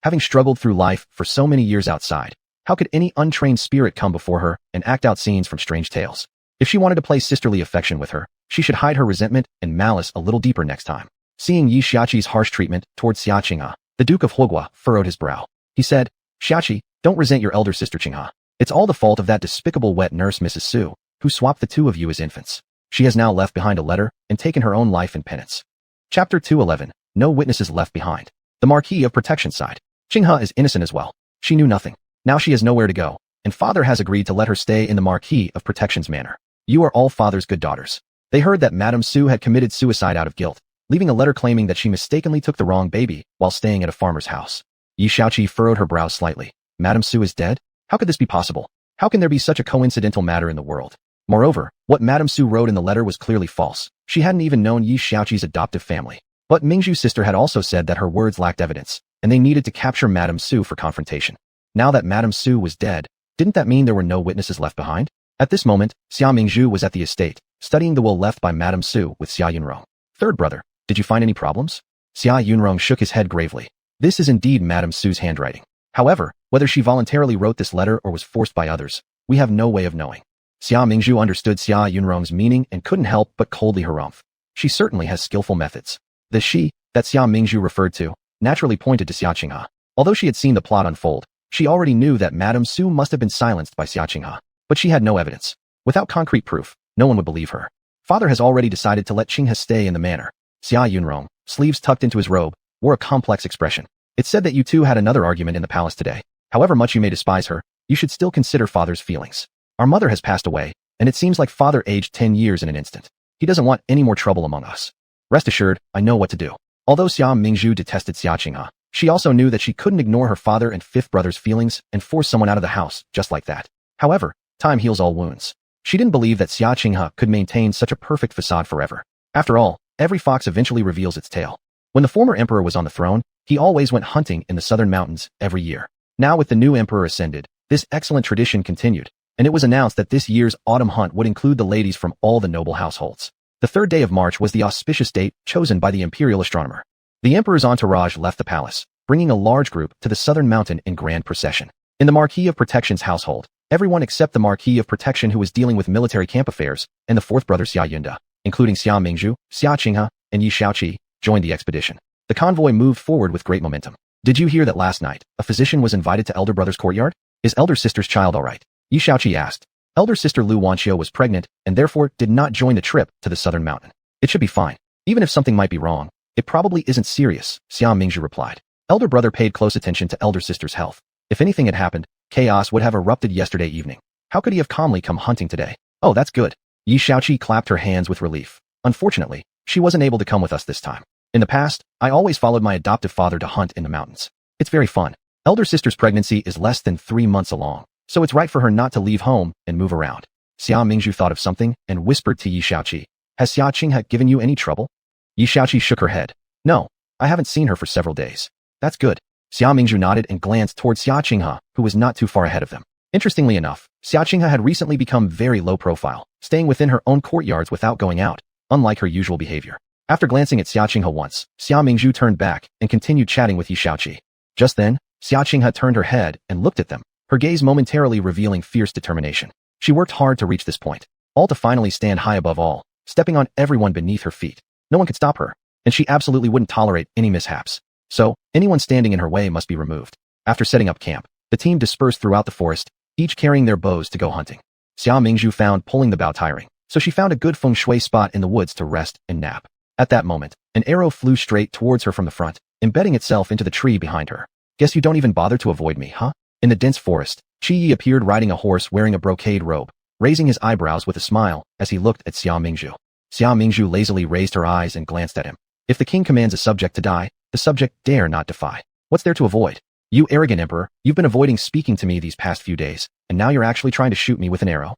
Having struggled through life for so many years outside, How could any untrained spirit come before her and act out scenes from strange tales? If she wanted to play sisterly affection with her, she should hide her resentment and malice a little deeper next time. Seeing Yi Xiaoqi's harsh treatment towards Xia Qinghe, the Duke of Huogua furrowed his brow. He said, Xiaoqi, don't resent your elder sister Qinghe. It's all the fault of that despicable wet nurse Mrs. Su, who swapped the two of you as infants. She has now left behind a letter and taken her own life in penance. Chapter 211. No witnesses left behind. The Marquis of Protection sighed. Qinghe is innocent as well. She knew nothing. Now she has nowhere to go, and father has agreed to let her stay in the Marquis of Protection's manor. You are all father's good daughters. They heard that Madame Su had committed suicide out of guilt, leaving a letter claiming that she mistakenly took the wrong baby while staying at a farmer's house. Yi Xiaoqi furrowed her brows slightly. Madame Su is dead? How could this be possible? How can there be such a coincidental matter in the world? Moreover, what Madame Su wrote in the letter was clearly false. She hadn't even known Yi Xiaoqi's adoptive family. But Mingzhu's sister had also said that her words lacked evidence, and they needed to capture Madame Su for confrontation. Now that Madame Su was dead, didn't that mean there were no witnesses left behind? At this moment, Xia Mingzhu was at the estate, studying the will left by Madame Su with Xia Yunrong. Third brother, did you find any problems? Xia Yunrong shook his head gravely. This is indeed Madame Su's handwriting. However, whether she voluntarily wrote this letter or was forced by others, we have no way of knowing. Xia Mingzhu understood Xia Yunrong's meaning and couldn't help but coldly harumph. She certainly has skillful methods. The she that Xia Mingzhu referred to naturally pointed to Xia Qinghe. Although she had seen the plot unfold, she already knew that Madame Su must have been silenced by Xia Qinghe. But she had no evidence. Without concrete proof, no one would believe her. Father has already decided to let Qinghe stay in the manor. Xia Yunrong, sleeves tucked into his robe, wore a complex expression. It's said that you two had another argument in the palace today. However much you may despise her, you should still consider father's feelings. Our mother has passed away, and it seems like father aged 10 years in an instant. He doesn't want any more trouble among us. Rest assured, I know what to do. Although Xia Mingzhu detested Xia Qinghe, she also knew that she couldn't ignore her father and fifth brother's feelings and force someone out of the house just like that. However, time heals all wounds. She didn't believe that Xia Qinghe could maintain such a perfect facade forever. After all, every fox eventually reveals its tail. When the former emperor was on the throne, he always went hunting in the southern mountains every year. Now with the new emperor ascended, this excellent tradition continued, and it was announced that this year's autumn hunt would include the ladies from all the noble households. The third day of March was the auspicious date chosen by the imperial astronomer. The emperor's entourage left the palace, bringing a large group to the southern mountain in grand procession. In the Marquis of Protection's household, everyone except the Marquis of Protection who was dealing with military camp affairs and the fourth brother Xia Yunda, including Xia Mingzhu, Xia Qinghe, and Yi Xiaoqi, joined the expedition. The convoy moved forward with great momentum. Did you hear that last night, a physician was invited to elder brother's courtyard? Is elder sister's child all right? Yi Xiaoqi asked. Elder sister Lu Wanqiu was pregnant and therefore did not join the trip to the southern mountain. It should be fine. Even if something might be wrong, it probably isn't serious, Xia Mingzhu replied. Elder brother paid close attention to elder sister's health. If anything had happened, chaos would have erupted yesterday evening. How could he have calmly come hunting today? Oh, that's good. Yi Xiaoqi clapped her hands with relief. Unfortunately, she wasn't able to come with us this time. In the past, I always followed my adoptive father to hunt in the mountains. It's very fun. Elder sister's pregnancy is less than 3 months along, so it's right for her not to leave home and move around. Xia Mingzhu thought of something and whispered to Yi Xiaoqi. Has Xia Qinghe given you any trouble? Yi Xiaoqi shook her head. No, I haven't seen her for several days. That's good. Xia Mingzhu nodded and glanced towards Xia Qinghe, who was not too far ahead of them. Interestingly enough, Xia Qinghe had recently become very low profile, staying within her own courtyards without going out, unlike her usual behavior. After glancing at Xia Qinghe once, Xia Mingzhu turned back and continued chatting with Yi Xiaoqi. Just then, Xia Qinghe turned her head and looked at them, her gaze momentarily revealing fierce determination. She worked hard to reach this point, all to finally stand high above all, stepping on everyone beneath her feet. No one could stop her, and she absolutely wouldn't tolerate any mishaps. So, anyone standing in her way must be removed. After setting up camp, the team dispersed throughout the forest, each carrying their bows to go hunting. Xia Mingzhu found pulling the bow tiring, so she found a good feng shui spot in the woods to rest and nap. At that moment, an arrow flew straight towards her from the front, embedding itself into the tree behind her. Guess you don't even bother to avoid me, huh? In the dense forest, Qi Yi appeared riding a horse wearing a brocade robe, raising his eyebrows with a smile as he looked at Xia Mingzhu. Xia Mingzhu lazily raised her eyes and glanced at him. If the king commands a subject to die, the subject dare not defy. What's there to avoid? You arrogant emperor, you've been avoiding speaking to me these past few days, and now you're actually trying to shoot me with an arrow?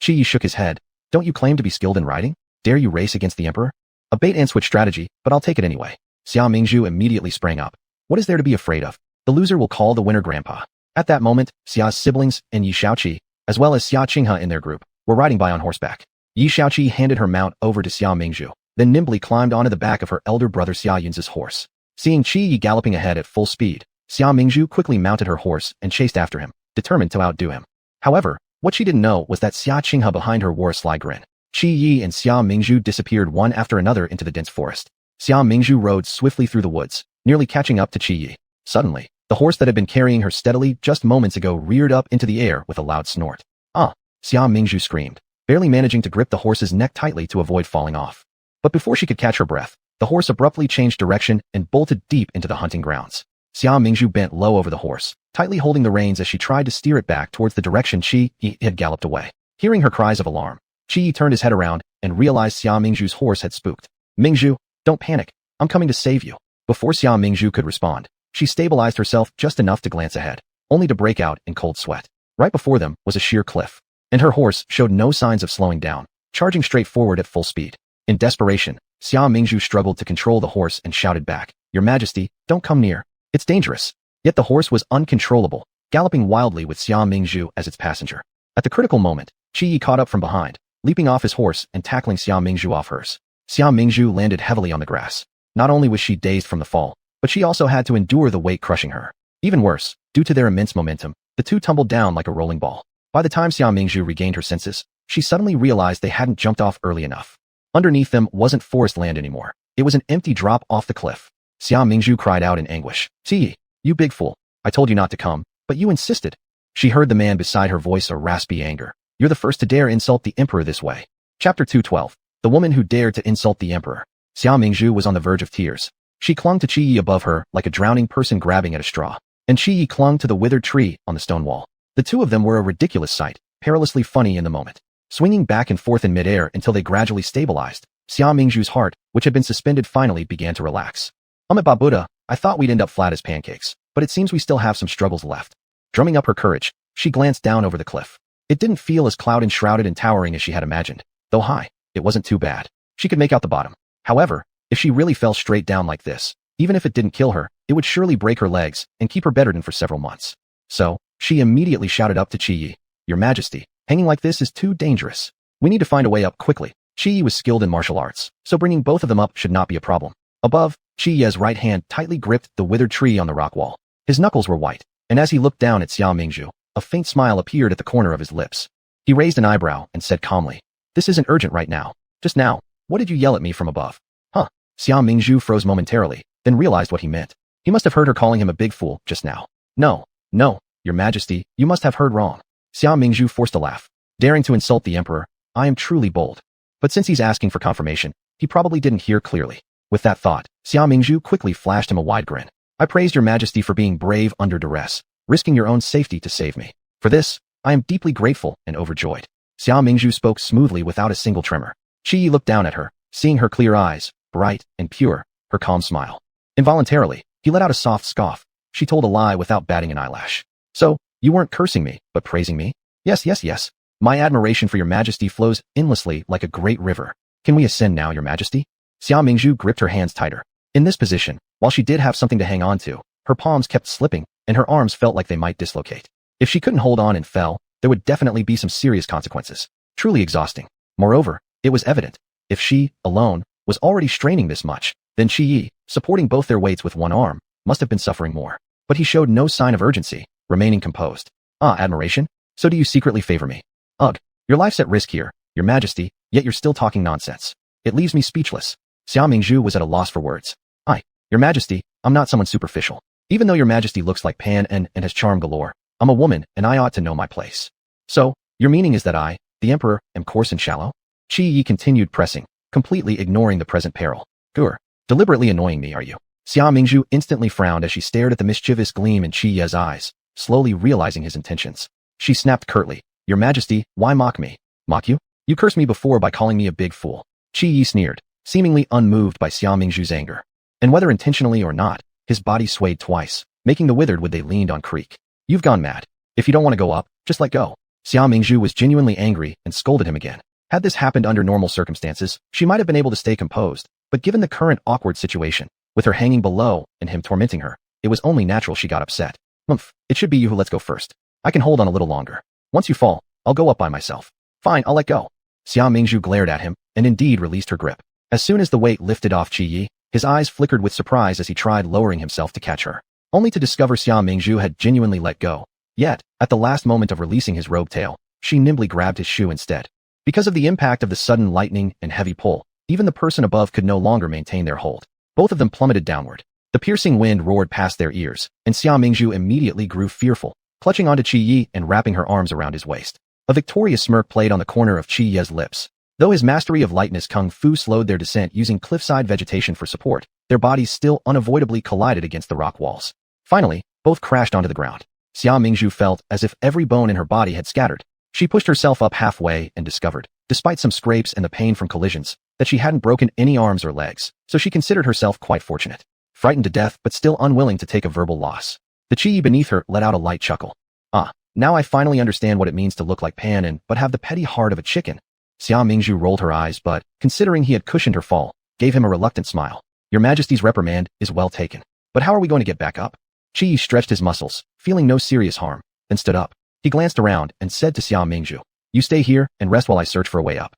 Qi Yi shook his head. Don't you claim to be skilled in riding? Dare you race against the emperor? A bait-and-switch strategy, but I'll take it anyway. Xia Mingzhu immediately sprang up. What is there to be afraid of? The loser will call the winner grandpa. At that moment, Xia's siblings and Yi Xiaoqi, as well as Xia Qinghe in their group, were riding by on horseback. Yi Xiaoqi handed her mount over to Xia Mingzhu, then nimbly climbed onto the back of her elder brother Xia Yun's horse. Seeing Qi Yi galloping ahead at full speed, Xia Mingzhu quickly mounted her horse and chased after him. determined to outdo him. However, what she didn't know was that Xia Qinghe behind her wore a sly grin. Qi Yi and Xia Mingzhu disappeared one after another into the dense forest. Xia Mingzhu rode swiftly through the woods, nearly catching up to Qi Yi. Suddenly, the horse that had been carrying her steadily just moments ago reared up into the air with a loud snort. Ah! Xia Mingzhu screamed, barely managing to grip the horse's neck tightly to avoid falling off. But before she could catch her breath, the horse abruptly changed direction and bolted deep into the hunting grounds. Xia Mingzhu bent low over the horse, tightly holding the reins as she tried to steer it back towards the direction Qi Yi had galloped away. Hearing her cries of alarm, Qi Yi turned his head around and realized Xia Mingzhu's horse had spooked. Mingzhu, don't panic. I'm coming to save you. Before Xia Mingzhu could respond, she stabilized herself just enough to glance ahead, only to break out in cold sweat. Right before them was a sheer cliff, and her horse showed no signs of slowing down, charging straight forward at full speed. In desperation, Xia Mingzhu struggled to control the horse and shouted back, "Your Majesty, don't come near. It's dangerous." Yet the horse was uncontrollable, galloping wildly with Xia Mingzhu as its passenger. At the critical moment, Qi Yi caught up from behind, leaping off his horse and tackling Xia Mingzhu off hers. Xia Mingzhu landed heavily on the grass. Not only was she dazed from the fall, but she also had to endure the weight crushing her. Even worse, due to their immense momentum, the two tumbled down like a rolling ball. By the time Xia Mingzhu regained her senses, she suddenly realized they hadn't jumped off early enough. Underneath them wasn't forest land anymore. It was an empty drop off the cliff. Xia Mingzhu cried out in anguish. "Qi Yi, you big fool. I told you not to come, but you insisted." She heard the man beside her voice a raspy anger. "You're the first to dare insult the emperor this way." Chapter 212. The woman who dared to insult the emperor. Xia Mingzhu was on the verge of tears. She clung to Qi Yi above her like a drowning person grabbing at a straw, and Qi Yi clung to the withered tree on the stone wall. The two of them were a ridiculous sight, perilously funny in the moment. Swinging back and forth in midair until they gradually stabilized, Xia Mingzhu's heart, which had been suspended finally began to relax. Babuda, I thought we'd end up flat as pancakes, but it seems we still have some struggles left." Drumming up her courage, she glanced down over the cliff. It didn't feel as cloud-enshrouded and towering as she had imagined. Though high, it wasn't too bad. She could make out the bottom. However, if she really fell straight down like this, even if it didn't kill her, it would surely break her legs and keep her bedridden for several months. So, she immediately shouted up to Qi Yi, "Your Majesty, hanging like this is too dangerous. We need to find a way up quickly." Qi Yi was skilled in martial arts, so bringing both of them up should not be a problem. Above, Qi Yi's right hand tightly gripped the withered tree on the rock wall. His knuckles were white, and as he looked down at Xia Mingzhu, a faint smile appeared at the corner of his lips. He raised an eyebrow and said calmly, "This isn't urgent right now. Just now, what did you yell at me from above?" Huh? Xia Mingzhu froze momentarily, then realized what he meant. He must have heard her calling him a big fool just now. No, Your Majesty, you must have heard wrong." Xia Mingzhu forced a laugh. "Daring to insult the emperor, I am truly bold. But since he's asking for confirmation, he probably didn't hear clearly." With that thought, Xia Mingzhu quickly flashed him a wide grin. "I praised your Majesty for being brave under duress, risking your own safety to save me. For this, I am deeply grateful and overjoyed." Xia Mingzhu spoke smoothly without a single tremor. Qi Yi looked down at her, seeing her clear eyes, bright and pure, her calm smile. Involuntarily, he let out a soft scoff. She told a lie without batting an eyelash. "So, you weren't cursing me, but praising me?" Yes. My admiration for your Majesty flows endlessly like a great river. Can we ascend now, your Majesty?" Xia Mingzhu gripped her hands tighter. In this position, while she did have something to hang on to, her palms kept slipping, and her arms felt like they might dislocate. If she couldn't hold on and fell, there would definitely be some serious consequences. Truly exhausting. Moreover, it was evident, if she, alone, was already straining this much, then Qi Yi, supporting both their weights with one arm, must have been suffering more. But he showed no sign of urgency, remaining composed. "Ah, admiration? So do you secretly favor me? Ugh, your life's at risk here, your Majesty, yet you're still talking nonsense. It leaves me speechless." Xia Mingzhu was at a loss for words. Your Majesty, I'm not someone superficial. Even though your Majesty looks like Pan and has charm galore, I'm a woman and I ought to know my place." "So, your meaning is that I, the Emperor, am coarse and shallow?" Qi Yi continued pressing, completely ignoring the present peril. "You're deliberately annoying me, are you?" Xia Mingzhu instantly frowned as she stared at the mischievous gleam in Qi Yi's eyes, slowly realizing his intentions. She snapped curtly, "Your Majesty, why mock me?" "Mock you? You cursed me before by calling me a big fool." Qi Yi sneered, seemingly unmoved by Xia Mingzhu's anger. And whether intentionally or not, his body swayed twice, making the withered wood they leaned on creak. "You've gone mad. If you don't want to go up, just let go." Xia Mingzhu was genuinely angry and scolded him again. Had this happened under normal circumstances, she might have been able to stay composed, but given the current awkward situation, with her hanging below and him tormenting her, it was only natural she got upset. It should be you who lets go first. I can hold on a little longer. Once you fall, I'll go up by myself." "Fine, I'll let go." Xia Mingzhu glared at him, and indeed released her grip. As soon as the weight lifted off Qi Yi, his eyes flickered with surprise as he tried lowering himself to catch her, only to discover Xia Mingzhu had genuinely let go. Yet, at the last moment of releasing his robe tail, she nimbly grabbed his shoe instead. Because of the impact of the sudden lightning and heavy pull, even the person above could no longer maintain their hold. Both of them plummeted downward. The piercing wind roared past their ears, and Xia Mingzhu immediately grew fearful, clutching onto Qi Yi and wrapping her arms around his waist. A victorious smirk played on the corner of Qi Yi's lips. Though his mastery of lightness kung fu slowed their descent using cliffside vegetation for support, their bodies still unavoidably collided against the rock walls. Finally, both crashed onto the ground. Xia Mingzhu felt as if every bone in her body had scattered. She pushed herself up halfway and discovered, despite some scrapes and the pain from collisions, that she hadn't broken any arms or legs, so she considered herself quite fortunate. Frightened to death but still unwilling to take a verbal loss. The Qi Yi beneath her let out a light chuckle. Ah, now I finally understand what it means to look like Pan but have the petty heart of a chicken. Xia Mingzhu rolled her eyes but, considering he had cushioned her fall, gave him a reluctant smile. Your Majesty's reprimand is well taken. But how are we going to get back up? Qi Yi stretched his muscles, feeling no serious harm, then stood up. He glanced around and said to Xia Mingzhu, you stay here and rest while I search for a way up.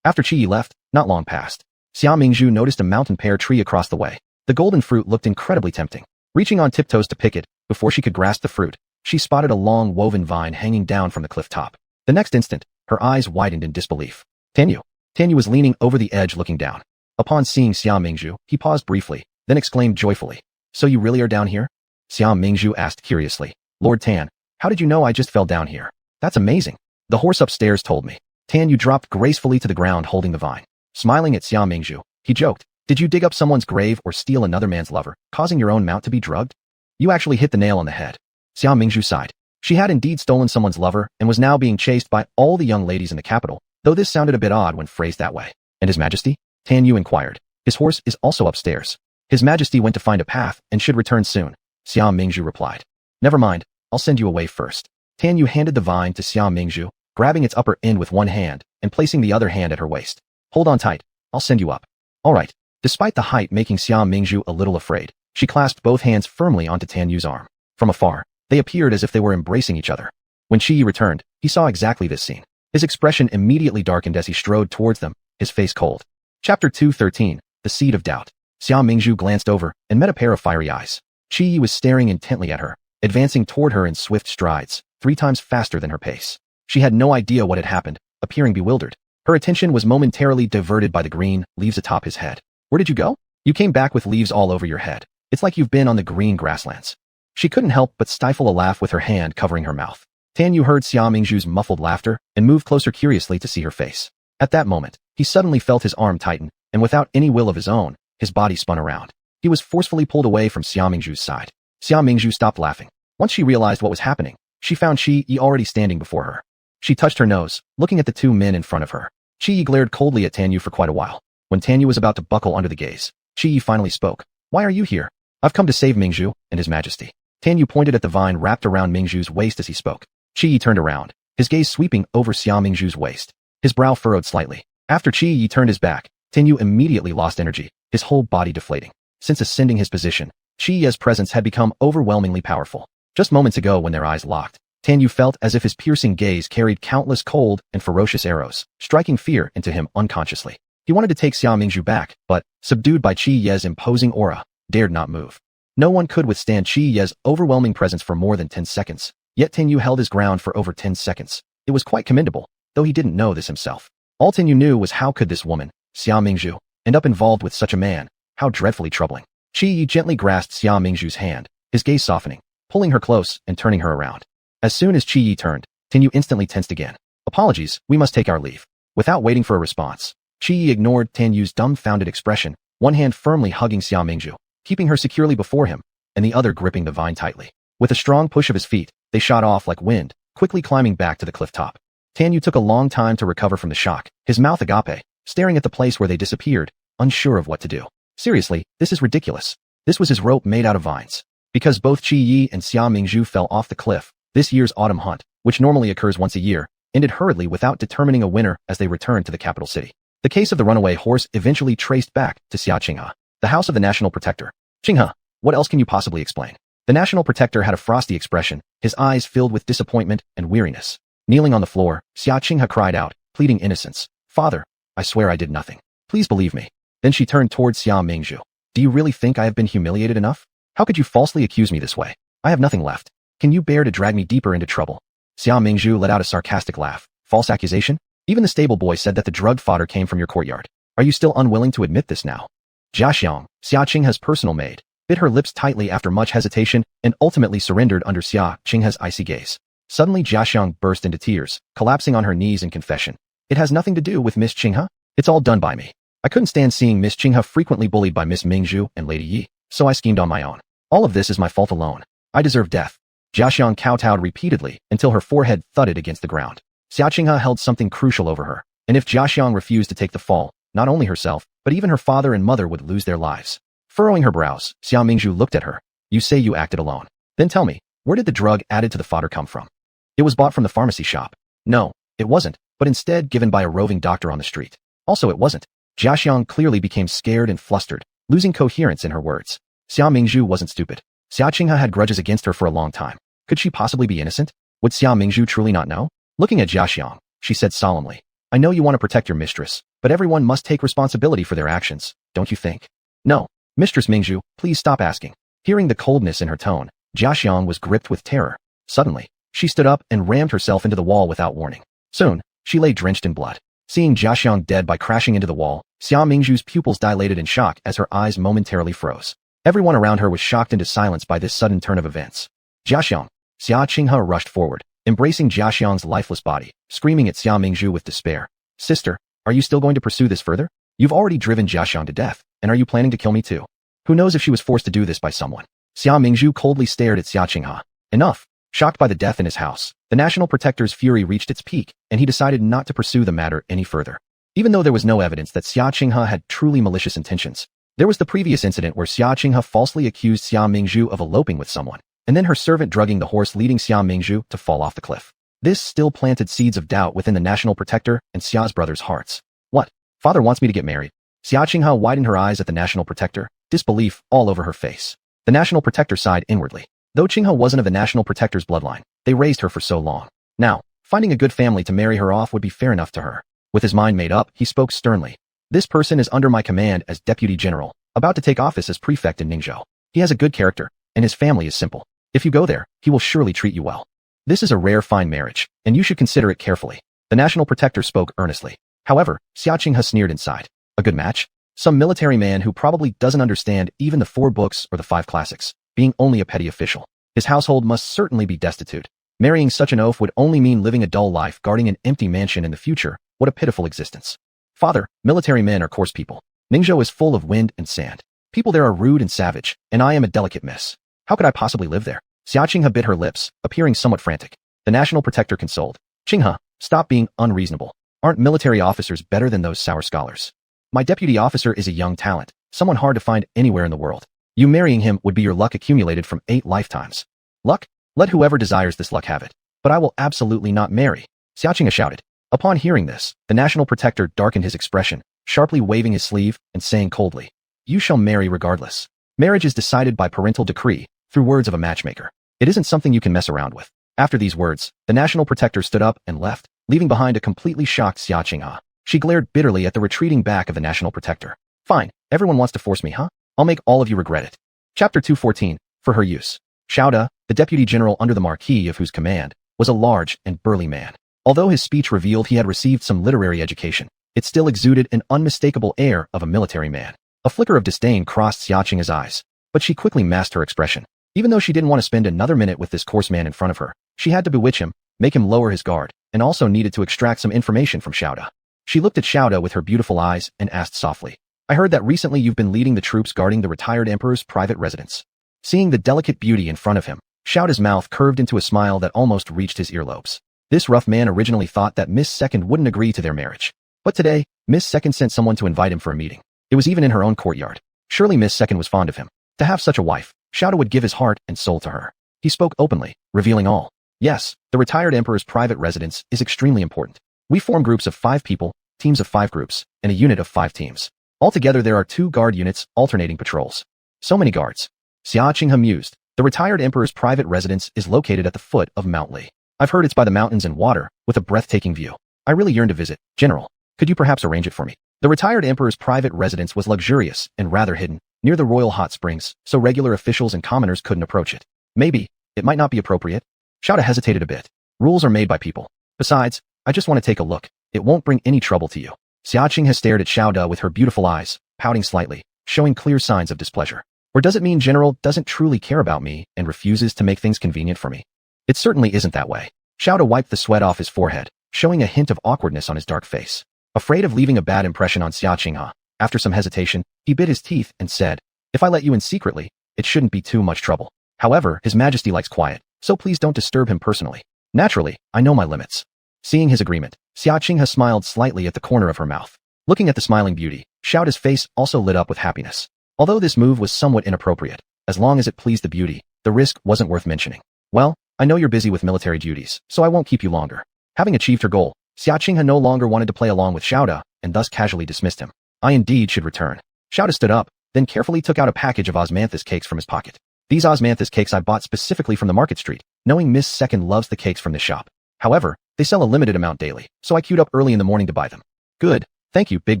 After Qi Yi left, not long passed. Xia Mingzhu noticed a mountain pear tree across the way. The golden fruit looked incredibly tempting. Reaching on tiptoes to pick it, before she could grasp the fruit, she spotted a long woven vine hanging down from the cliff top. The next instant, her eyes widened in disbelief. Tanyu. Tanyu was leaning over the edge looking down. Upon seeing Xia Mingzhu, he paused briefly, then exclaimed joyfully. So you really are down here? Xia Mingzhu asked curiously. Lord Tan, how did you know I just fell down here? That's amazing. The horse upstairs told me. Tanyu dropped gracefully to the ground holding the vine. Smiling at Xia Mingzhu, he joked. Did you dig up someone's grave or steal another man's lover, causing your own mount to be drugged? You actually hit the nail on the head. Xia Mingzhu sighed. She had indeed stolen someone's lover and was now being chased by all the young ladies in the capital, though this sounded a bit odd when phrased that way. And His Majesty? Tanyu inquired. His horse is also upstairs. His Majesty went to find a path and should return soon, Xia Mingzhu replied. Never mind, I'll send you away first. Tanyu handed the vine to Xia Mingzhu, grabbing its upper end with one hand and placing the other hand at her waist. Hold on tight, I'll send you up. All right. Despite the height making Xia Mingzhu a little afraid, she clasped both hands firmly onto Tanyu's arm. From afar, they appeared as if they were embracing each other. When Qi Yi returned, he saw exactly this scene. His expression immediately darkened as he strode towards them, his face cold. Chapter 213, The Seed of Doubt. Xia Mingzhu glanced over and met a pair of fiery eyes. Qi Yi was staring intently at her, advancing toward her in swift strides, 3 times faster than her pace. She had no idea what had happened, appearing bewildered. Her attention was momentarily diverted by the green leaves atop his head. Where did you go? You came back with leaves all over your head. It's like you've been on the green grasslands. She couldn't help but stifle a laugh with her hand covering her mouth. Tanyu heard Xia Mingzhu's muffled laughter and moved closer curiously to see her face. At that moment, he suddenly felt his arm tighten, and without any will of his own, his body spun around. He was forcefully pulled away from Xia Mingzhu's side. Xia Mingzhu stopped laughing. Once she realized what was happening, she found Qi Yi already standing before her. She touched her nose, looking at the 2 men in front of her. Qi Yi glared coldly at Tanyu for quite a while. When Tanyu was about to buckle under the gaze, Qi Yi finally spoke. Why are you here? I've come to save Mingzhu and His Majesty. Tanyu pointed at the vine wrapped around Mingzhu's waist as he spoke. Qi Yi turned around, his gaze sweeping over Xia Mingzhu's waist. His brow furrowed slightly. After Qi Yi turned his back, Tanyu immediately lost energy, his whole body deflating. Since ascending his position, Qi Yi's presence had become overwhelmingly powerful. Just moments ago when their eyes locked, Tanyu felt as if his piercing gaze carried countless cold and ferocious arrows, striking fear into him unconsciously. He wanted to take Xia Mingzhu back, but, subdued by Qi Yi's imposing aura, dared not move. No one could withstand Qi Yi's overwhelming presence for more than 10 seconds, yet Tanyu held his ground for over 10 seconds. It was quite commendable, though he didn't know this himself. All Tanyu knew was how could this woman, Xia Mingzhu, end up involved with such a man, how dreadfully troubling. Qi Yi gently grasped Xia Mingzhu's hand, his gaze softening, pulling her close and turning her around. As soon as Qi Yi turned, Tanyu instantly tensed again. Apologies, we must take our leave. Without waiting for a response, Qi Yi ignored Tanyu's dumbfounded expression, one hand firmly hugging Xia Mingzhu, keeping her securely before him, and the other gripping the vine tightly. With a strong push of his feet, they shot off like wind, quickly climbing back to the cliff top. Tanyu took a long time to recover from the shock, his mouth agape, staring at the place where they disappeared, unsure of what to do. Seriously, this is ridiculous. This was his rope made out of vines. Because both Qi Yi and Xia Mingzhu fell off the cliff, this year's autumn hunt, which normally occurs once a year, ended hurriedly without determining a winner as they returned to the capital city. The case of the runaway horse eventually traced back to Xia Qinghe, the house of the National Protector. Qinghe, what else can you possibly explain? The National Protector had a frosty expression, his eyes filled with disappointment and weariness. Kneeling on the floor, Xia Qinghe cried out, pleading innocence. Father, I swear I did nothing. Please believe me. Then she turned towards Xia Mingzhu. Do you really think I have been humiliated enough? How could you falsely accuse me this way? I have nothing left. Can you bear to drag me deeper into trouble? Xia Mingzhu let out a sarcastic laugh. False accusation? Even the stable boy said that the drugged fodder came from your courtyard. Are you still unwilling to admit this now? Jia Xiang, Xia Qinghe's personal maid, bit her lips tightly after much hesitation and ultimately surrendered under Xia Qinghe's icy gaze. Suddenly Jia Xiang burst into tears, collapsing on her knees in confession. It has nothing to do with Miss Qinghe. It's all done by me. I couldn't stand seeing Miss Qinghe frequently bullied by Miss Mingzhu and Lady Yi, so I schemed on my own. All of this is my fault alone. I deserve death. Jia Xiang kowtowed repeatedly until her forehead thudded against the ground. Xia Qinghe held something crucial over her, and if Jia Xiang refused to take the fall, not only herself, but even her father and mother would lose their lives. Furrowing her brows, Xia Mingzhu looked at her. You say you acted alone. Then tell me, where did the drug added to the fodder come from? It was bought from the pharmacy shop. No, it wasn't, but instead given by a roving doctor on the street. Also it wasn't. Jia Xiang clearly became scared and flustered, losing coherence in her words. Xia Mingzhu wasn't stupid. Xia Qinghe had grudges against her for a long time. Could she possibly be innocent? Would Xia Mingzhu truly not know? Looking at Jia Xiang, she said solemnly, I know you want to protect your mistress, but everyone must take responsibility for their actions, don't you think? No. Mistress Mingzhu, please stop asking. Hearing the coldness in her tone, Jia Xiang was gripped with terror. Suddenly, she stood up and rammed herself into the wall without warning. Soon, she lay drenched in blood. Seeing Jia Xiang dead by crashing into the wall, Xia Mingzhu's pupils dilated in shock as her eyes momentarily froze. Everyone around her was shocked into silence by this sudden turn of events. Jia Xiang. Xia Qinghe rushed forward, embracing Jia Xiang's lifeless body, screaming at Xia Mingzhu with despair. Sister, are you still going to pursue this further? You've already driven Jia Xiang to death, and are you planning to kill me too? Who knows if she was forced to do this by someone? Xia Mingzhu coldly stared at Xia Qinghe. Enough. Shocked by the death in his house, the National Protector's fury reached its peak, and he decided not to pursue the matter any further. Even though there was no evidence that Xia Qinghe had truly malicious intentions, there was the previous incident where Xia Qinghe falsely accused Xia Mingzhu of eloping with someone, and then her servant drugging the horse leading Xia Mingzhu to fall off the cliff. This still planted seeds of doubt within the National Protector and Xia's brothers' hearts. What? Father wants me to get married? Xia Qinghe widened her eyes at the National Protector, disbelief all over her face. The National Protector sighed inwardly. Though Qinghe wasn't of the National Protector's bloodline, they raised her for so long. Now, finding a good family to marry her off would be fair enough to her. With his mind made up, he spoke sternly. This person is under my command as Deputy General, about to take office as Prefect in Ningzhou. He has a good character, and his family is simple. If you go there, he will surely treat you well. This is a rare fine marriage, and you should consider it carefully. The National Protector spoke earnestly. However, Xia Qinghe sneered inside. A good match? Some military man who probably doesn't understand even the 4 books or the 5 classics, being only a petty official. His household must certainly be destitute. Marrying such an oaf would only mean living a dull life guarding an empty mansion in the future. What a pitiful existence. Father, military men are coarse people. Ningzhou is full of wind and sand. People there are rude and savage, and I am a delicate miss. How could I possibly live there? Xia Qinghe bit her lips, appearing somewhat frantic. The National Protector consoled. Qinghe, stop being unreasonable. Aren't military officers better than those sour scholars? My deputy officer is a young talent, someone hard to find anywhere in the world. You marrying him would be your luck accumulated from 8 lifetimes. Luck? Let whoever desires this luck have it. But I will absolutely not marry. Xia Qinghe shouted. Upon hearing this, the National Protector darkened his expression, sharply waving his sleeve and saying coldly, You shall marry regardless. Marriage is decided by parental decree, through words of a matchmaker. It isn't something you can mess around with. After these words, the National Protector stood up and left, leaving behind a completely shocked Xia Qinghe. She glared bitterly at the retreating back of the National Protector. Fine, everyone wants to force me, huh? I'll make all of you regret it. Chapter 214, for her use. Xiaoda, the Deputy General under the Marquis of whose command, was a large and burly man. Although his speech revealed he had received some literary education, it still exuded an unmistakable air of a military man. A flicker of disdain crossed Xia Qinghe's eyes, but she quickly masked her expression. Even though she didn't want to spend another minute with this coarse man in front of her, she had to bewitch him, make him lower his guard, and also needed to extract some information from Xiaoda. She looked at Xiaoda with her beautiful eyes and asked softly, I heard that recently you've been leading the troops guarding the retired emperor's private residence. Seeing the delicate beauty in front of him, Xiaoda's mouth curved into a smile that almost reached his earlobes. This rough man originally thought that Miss Second wouldn't agree to their marriage. But today, Miss Second sent someone to invite him for a meeting. It was even in her own courtyard. Surely Miss Second was fond of him. To have such a wife, Xiaoda would give his heart and soul to her. He spoke openly, revealing all. Yes, the retired emperor's private residence is extremely important. We form groups of 5 people, teams of 5 groups, and a unit of 5 teams. Altogether there are 2 guard units alternating patrols. So many guards. Xia Qinghe mused. The retired emperor's private residence is located at the foot of Mount Li. I've heard it's by the mountains and water, with a breathtaking view. I really yearn to visit. General, could you perhaps arrange it for me? The retired emperor's private residence was luxurious and rather hidden, near the royal hot springs, so regular officials and commoners couldn't approach it. Maybe, It might not be appropriate. Xiaoda hesitated a bit. Rules are made by people. Besides, I just want to take a look. It won't bring any trouble to you. Xiaoqing has stared at Xiaoda with her beautiful eyes, pouting slightly, showing clear signs of displeasure. Or does it mean General doesn't truly care about me and refuses to make things convenient for me? It certainly isn't that way. Xiaoda wiped the sweat off his forehead, showing a hint of awkwardness on his dark face. Afraid of leaving a bad impression on Xiaoqing, after some hesitation, he bit his teeth and said, "If I let you in secretly, it shouldn't be too much trouble. However, His Majesty likes quiet, so please don't disturb him personally. Naturally, I know my limits." Seeing his agreement, Xiaoqing smiled slightly at the corner of her mouth. Looking at the smiling beauty, Xiaoda's face also lit up with happiness. Although this move was somewhat inappropriate, as long as it pleased the beauty, the risk wasn't worth mentioning. "Well, I know you're busy with military duties, so I won't keep you longer." Having achieved her goal, Xiaoqing no longer wanted to play along with Xiaoda, and thus casually dismissed him. "I indeed should return." Xiaoda stood up, then carefully took out a package of osmanthus cakes from his pocket. "These osmanthus cakes I bought specifically from the market street, knowing Miss Second loves the cakes from this shop. However, they sell a limited amount daily, so I queued up early in the morning to buy them." "Good. Thank you, big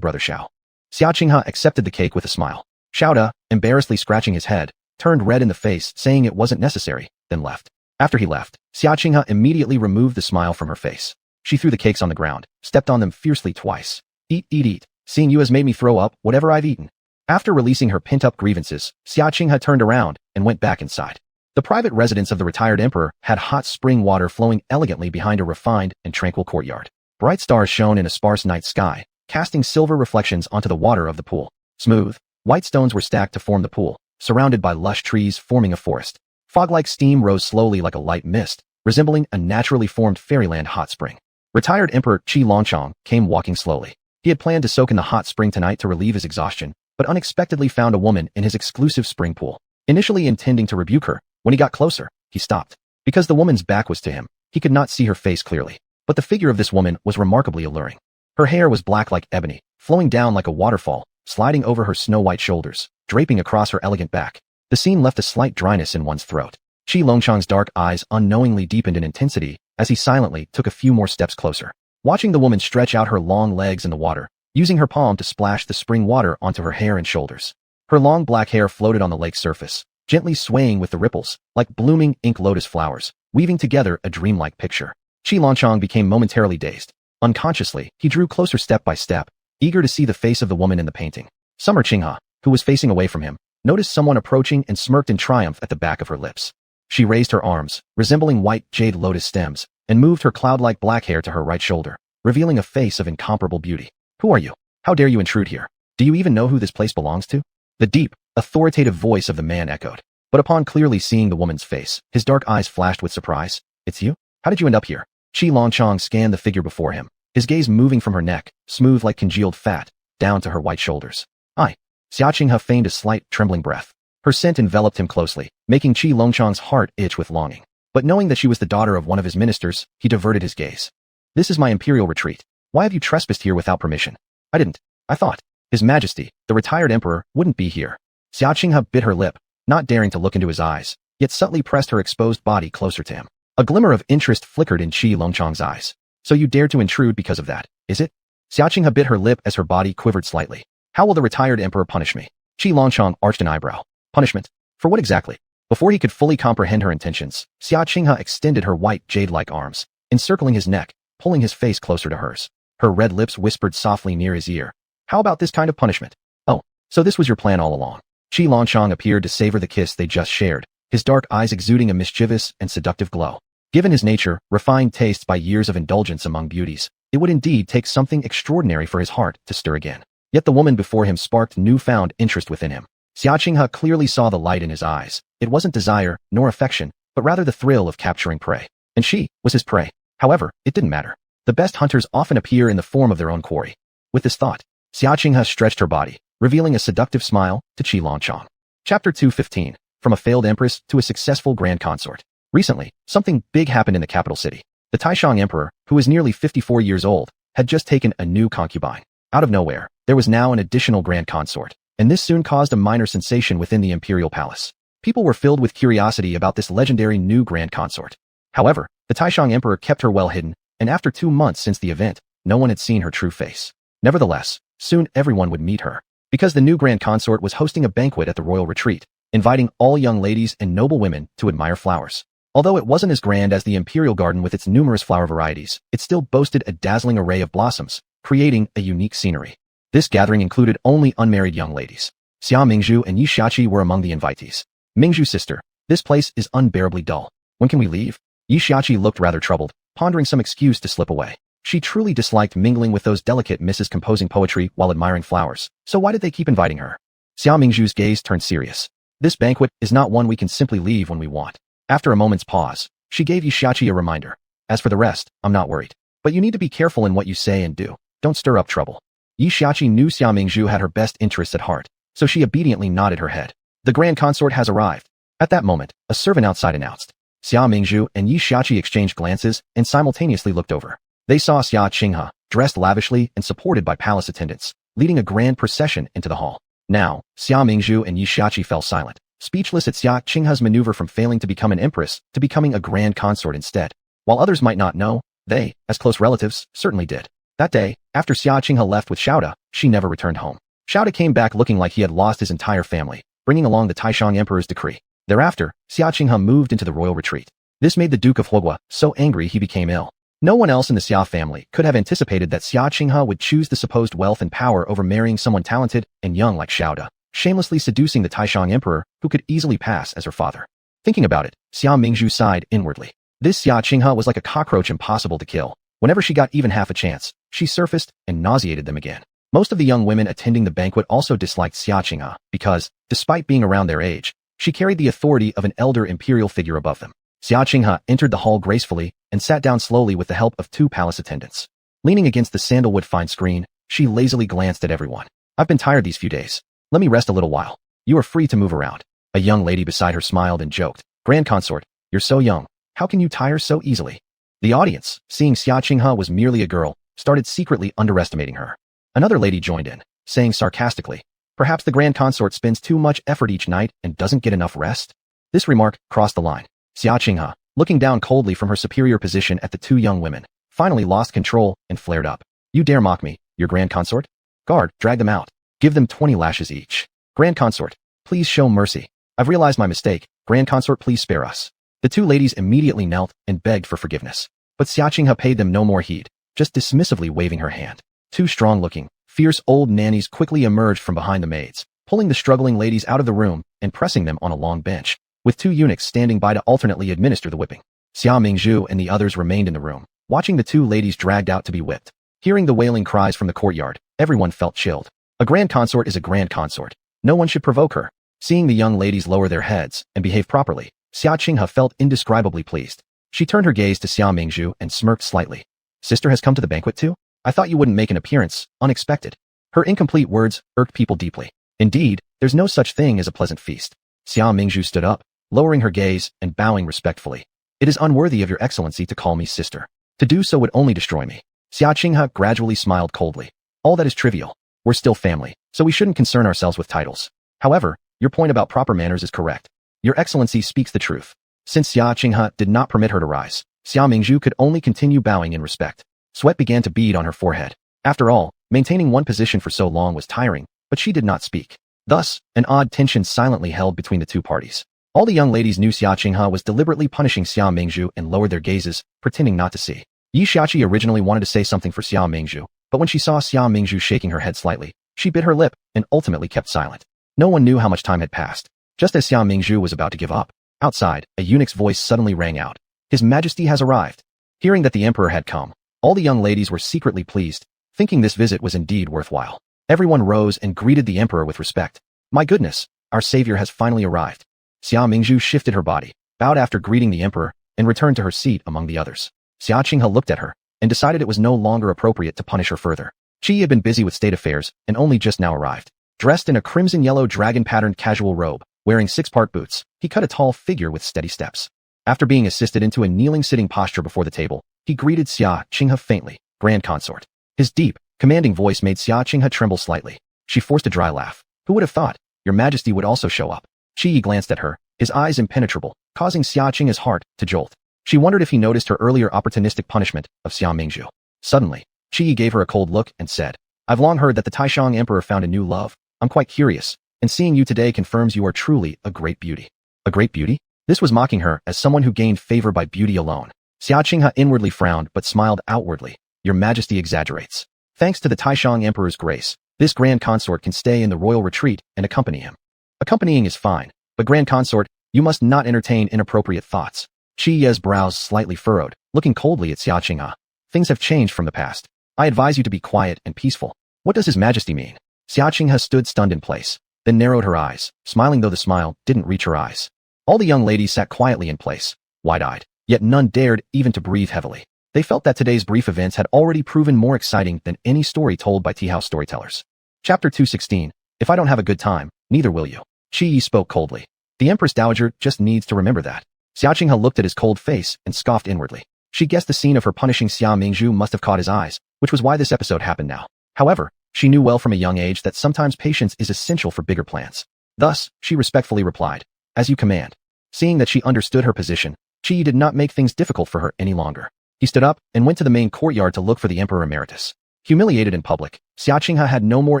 brother Xiao." Xiaoqing accepted the cake with a smile. Xiaoda, embarrassedly scratching his head, turned red in the face, saying it wasn't necessary, then left. After he left, Xiaoqing immediately removed the smile from her face. She threw the cakes on the ground, stepped on them fiercely twice. "Eat, eat, eat. Seeing you has made me throw up whatever I've eaten." After releasing her pent-up grievances, Xiaoqing turned around and went back inside. The private residence of the retired emperor had hot spring water flowing elegantly behind a refined and tranquil courtyard. Bright stars shone in a sparse night sky, casting silver reflections onto the water of the pool. Smooth, white stones were stacked to form the pool, surrounded by lush trees forming a forest. Fog-like steam rose slowly like a light mist, resembling a naturally formed fairyland hot spring. Retired Emperor Qi Longchong came walking slowly. He had planned to soak in the hot spring tonight to relieve his exhaustion, but unexpectedly found a woman in his exclusive spring pool. Initially intending to rebuke her, when he got closer, he stopped. Because the woman's back was to him, he could not see her face clearly, but the figure of this woman was remarkably alluring. Her hair was black like ebony, flowing down like a waterfall, sliding over her snow-white shoulders, draping across her elegant back. The scene left a slight dryness in one's throat. Qi Longchong's dark eyes unknowingly deepened in intensity as he silently took a few more steps closer. Watching the woman stretch out her long legs in the water, using her palm to splash the spring water onto her hair and shoulders. Her long black hair floated on the lake's surface, gently swaying with the ripples, like blooming ink lotus flowers, weaving together a dreamlike picture. Qi Longchong became momentarily dazed. Unconsciously, he drew closer step by step, eager to see the face of the woman in the painting. Summer Qinghe, who was facing away from him, noticed someone approaching and smirked in triumph at the back of her lips. She raised her arms, resembling white jade lotus stems, and moved her cloud-like black hair to her right shoulder, revealing a face of incomparable beauty. "Who are you? How dare you intrude here? Do you even know who this place belongs to?" The deep, authoritative voice of the man echoed. But upon clearly seeing the woman's face, his dark eyes flashed with surprise. "It's you? How did you end up here?" Qi Longchong scanned the figure before him, his gaze moving from her neck, smooth like congealed fat, down to her white shoulders. "I." Xiaoqing feigned a slight, trembling breath. Her scent enveloped him closely, making Qi Longchong's heart itch with longing. But knowing that she was the daughter of one of his ministers, he diverted his gaze. "This is my imperial retreat. Why have you trespassed here without permission?" "I didn't. I thought His Majesty, the retired emperor, wouldn't be here." Xiaoqing bit her lip, not daring to look into his eyes, yet subtly pressed her exposed body closer to him. A glimmer of interest flickered in Qi Longchong's eyes. "So you dared to intrude because of that, is it?" Xiaoqing bit her lip as her body quivered slightly. "How will the retired emperor punish me?" Qi Longchong arched an eyebrow. "Punishment? For what exactly?" Before he could fully comprehend her intentions, Xiaoqing extended her white jade-like arms, encircling his neck, pulling his face closer to hers. Her red lips whispered softly near his ear. "How about this kind of punishment?" "Oh, so this was your plan all along." Qi Longchong appeared to savor the kiss they just shared, his dark eyes exuding a mischievous and seductive glow. Given his nature, refined tastes by years of indulgence among beauties, it would indeed take something extraordinary for his heart to stir again. Yet the woman before him sparked newfound interest within him. Xiaoqing clearly saw the light in his eyes. It wasn't desire, nor affection, but rather the thrill of capturing prey. And she was his prey. However, it didn't matter. The best hunters often appear in the form of their own quarry. With this thought, Xiaoqing stretched her body, revealing a seductive smile to Qi Longchong. Chapter 215. From a failed empress to a successful grand consort. Recently, something big happened in the capital city. The Taishang emperor, who was nearly 54 years old, had just taken a new concubine. Out of nowhere, there was now an additional grand consort, and this soon caused a minor sensation within the imperial palace. People were filled with curiosity about this legendary new grand consort. However, the Taishang emperor kept her well hidden, and after 2 months since the event, no one had seen her true face. Nevertheless, soon everyone would meet her, because the new grand consort was hosting a banquet at the royal retreat, inviting all young ladies and noble women to admire flowers. Although it wasn't as grand as the imperial garden with its numerous flower varieties, it still boasted a dazzling array of blossoms, creating a unique scenery. This gathering included only unmarried young ladies. Xia Mingzhu and Yi Xiaoqi were among the invitees. Mingzhu sister, this place is unbearably dull. When can we leave? Yi Xiaoqi looked rather troubled, pondering some excuse to slip away. She truly disliked mingling with those delicate misses composing poetry while admiring flowers, so why did they keep inviting her? Xia Mingzhu's gaze turned serious. This banquet is not one we can simply leave when we want. After a moment's pause, she gave Yi Xiaoqi a reminder. As for the rest, I'm not worried. But you need to be careful in what you say and do. Don't stir up trouble. Yi Xiaoqi knew Xia Mingzhu had her best interests at heart, so she obediently nodded her head. The grand consort has arrived. At that moment, a servant outside announced. Xia Mingzhu and Yi Xiaoqi exchanged glances and simultaneously looked over. They saw Xia Qinghe, dressed lavishly and supported by palace attendants, leading a grand procession into the hall. Now, Xia Mingzhu and Yi Xiaoqi fell silent, speechless at Xia Qinghe's maneuver from failing to become an empress to becoming a grand consort instead. While others might not know, they, as close relatives, certainly did. That day, after Xia Qinghe left with Xiaoda, she never returned home. Xiaoda came back looking like he had lost his entire family, bringing along the Taishang Emperor's decree. Thereafter, Xia Qinghe moved into the royal retreat. This made the Duke of Huoguo so angry he became ill. No one else in the Xia family could have anticipated that Xia Qinghe would choose the supposed wealth and power over marrying someone talented and young like Xiaoda, shamelessly seducing the Taishang Emperor who could easily pass as her father. Thinking about it, Xia Mingzhu sighed inwardly. This Xia Qinghe was like a cockroach impossible to kill. Whenever she got even half a chance, she surfaced and nauseated them again. Most of the young women attending the banquet also disliked Xia Qinghe because, despite being around their age, she carried the authority of an elder imperial figure above them. Xia Qinghe entered the hall gracefully and sat down slowly with the help of 2 palace attendants. Leaning against the sandalwood fine screen, she lazily glanced at everyone. I've been tired these few days. Let me rest a little while. You are free to move around. A young lady beside her smiled and joked. Grand consort, you're so young. How can you tire so easily? The audience, seeing Xia Qinghe was merely a girl, started secretly underestimating her. Another lady joined in, saying sarcastically, perhaps the grand consort spends too much effort each night and doesn't get enough rest? This remark crossed the line. Xia Qinghe, looking down coldly from her superior position at the 2 young women, finally lost control and flared up. You dare mock me, your grand consort? Guard, drag them out. Give them 20 lashes each. Grand consort, please show mercy. I've realized my mistake. Grand consort, please spare us. The 2 ladies immediately knelt and begged for forgiveness. But Xia Qinghe paid them no more heed, just dismissively waving her hand. 2 strong-looking, fierce old nannies quickly emerged from behind the maids, pulling the struggling ladies out of the room and pressing them on a long bench, with 2 eunuchs standing by to alternately administer the whipping. Xia Mingzhu and the others remained in the room, watching the 2 ladies dragged out to be whipped. Hearing the wailing cries from the courtyard, everyone felt chilled. A grand consort is a grand consort. No one should provoke her. Seeing the young ladies lower their heads and behave properly, Xia Qinghe felt indescribably pleased. She turned her gaze to Xia Mingzhu and smirked slightly. Sister has come to the banquet too? I thought you wouldn't make an appearance, unexpected. Her incomplete words irked people deeply. Indeed, there's no such thing as a pleasant feast. Xia Mingzhu stood up, lowering her gaze and bowing respectfully. It is unworthy of your excellency to call me sister. To do so would only destroy me. Xia Qinghe gradually smiled coldly. All that is trivial. We're still family, so we shouldn't concern ourselves with titles. However, your point about proper manners is correct. Your excellency speaks the truth. Since Xia Qinghe did not permit her to rise, Xia Mingzhu could only continue bowing in respect. Sweat began to bead on her forehead. After all, maintaining one position for so long was tiring, but she did not speak. Thus, an odd tension silently held between the 2 parties. All the young ladies knew Xia Qinghe was deliberately punishing Xia Mingzhu and lowered their gazes, pretending not to see. Yi Xiaoqi originally wanted to say something for Xia Mingzhu, but when she saw Xia Mingzhu shaking her head slightly, she bit her lip and ultimately kept silent. No one knew how much time had passed. Just as Xia Mingzhu was about to give up, outside, a eunuch's voice suddenly rang out. His Majesty has arrived. Hearing that the emperor had come, all the young ladies were secretly pleased, thinking this visit was indeed worthwhile. Everyone rose and greeted the emperor with respect. My goodness, our savior has finally arrived. Xia Mingzhu shifted her body, bowed after greeting the emperor, and returned to her seat among the others. Xia Qinghe looked at her and decided it was no longer appropriate to punish her further. She had been busy with state affairs and only just now arrived. Dressed in a crimson-yellow dragon-patterned casual robe, wearing 6-part boots, he cut a tall figure with steady steps. After being assisted into a kneeling sitting posture before the table, he greeted Xia Qinghe faintly, Grand Consort. His deep, commanding voice made Xia Qinghe tremble slightly. She forced a dry laugh. Who would have thought? Your Majesty would also show up. Qi glanced at her, his eyes impenetrable, causing Xia Qinghe's heart to jolt. She wondered if he noticed her earlier opportunistic punishment of Xia Mingzhu. Suddenly, Qi gave her a cold look and said, I've long heard that the Taishang Emperor found a new love. I'm quite curious, and seeing you today confirms you are truly a great beauty. A great beauty? This was mocking her as someone who gained favor by beauty alone. Xia Qinghe inwardly frowned but smiled outwardly. Your Majesty exaggerates. Thanks to the Taishang Emperor's grace, this Grand Consort can stay in the royal retreat and accompany him. Accompanying is fine, but Grand Consort, you must not entertain inappropriate thoughts. Qi Ye's brows slightly furrowed, looking coldly at Xia Qinghe. Things have changed from the past. I advise you to be quiet and peaceful. What does His Majesty mean? Xia Qinghe stood stunned in place, then narrowed her eyes, smiling though the smile didn't reach her eyes. All the young ladies sat quietly in place, wide-eyed, yet none dared even to breathe heavily. They felt that today's brief events had already proven more exciting than any story told by tea house storytellers. Chapter 216. If I don't have a good time, neither will you. Qi Yi spoke coldly. The Empress Dowager just needs to remember that. Xia Qinghe looked at his cold face and scoffed inwardly. She guessed the scene of her punishing Xia Mingzhu must have caught his eyes, which was why this episode happened now. However, she knew well from a young age that sometimes patience is essential for bigger plans. Thus, she respectfully replied, "As you command." Seeing that she understood her position, Qi Yi did not make things difficult for her any longer. He stood up and went to the main courtyard to look for the Emperor Emeritus. Humiliated in public, Xia Qinghe had no more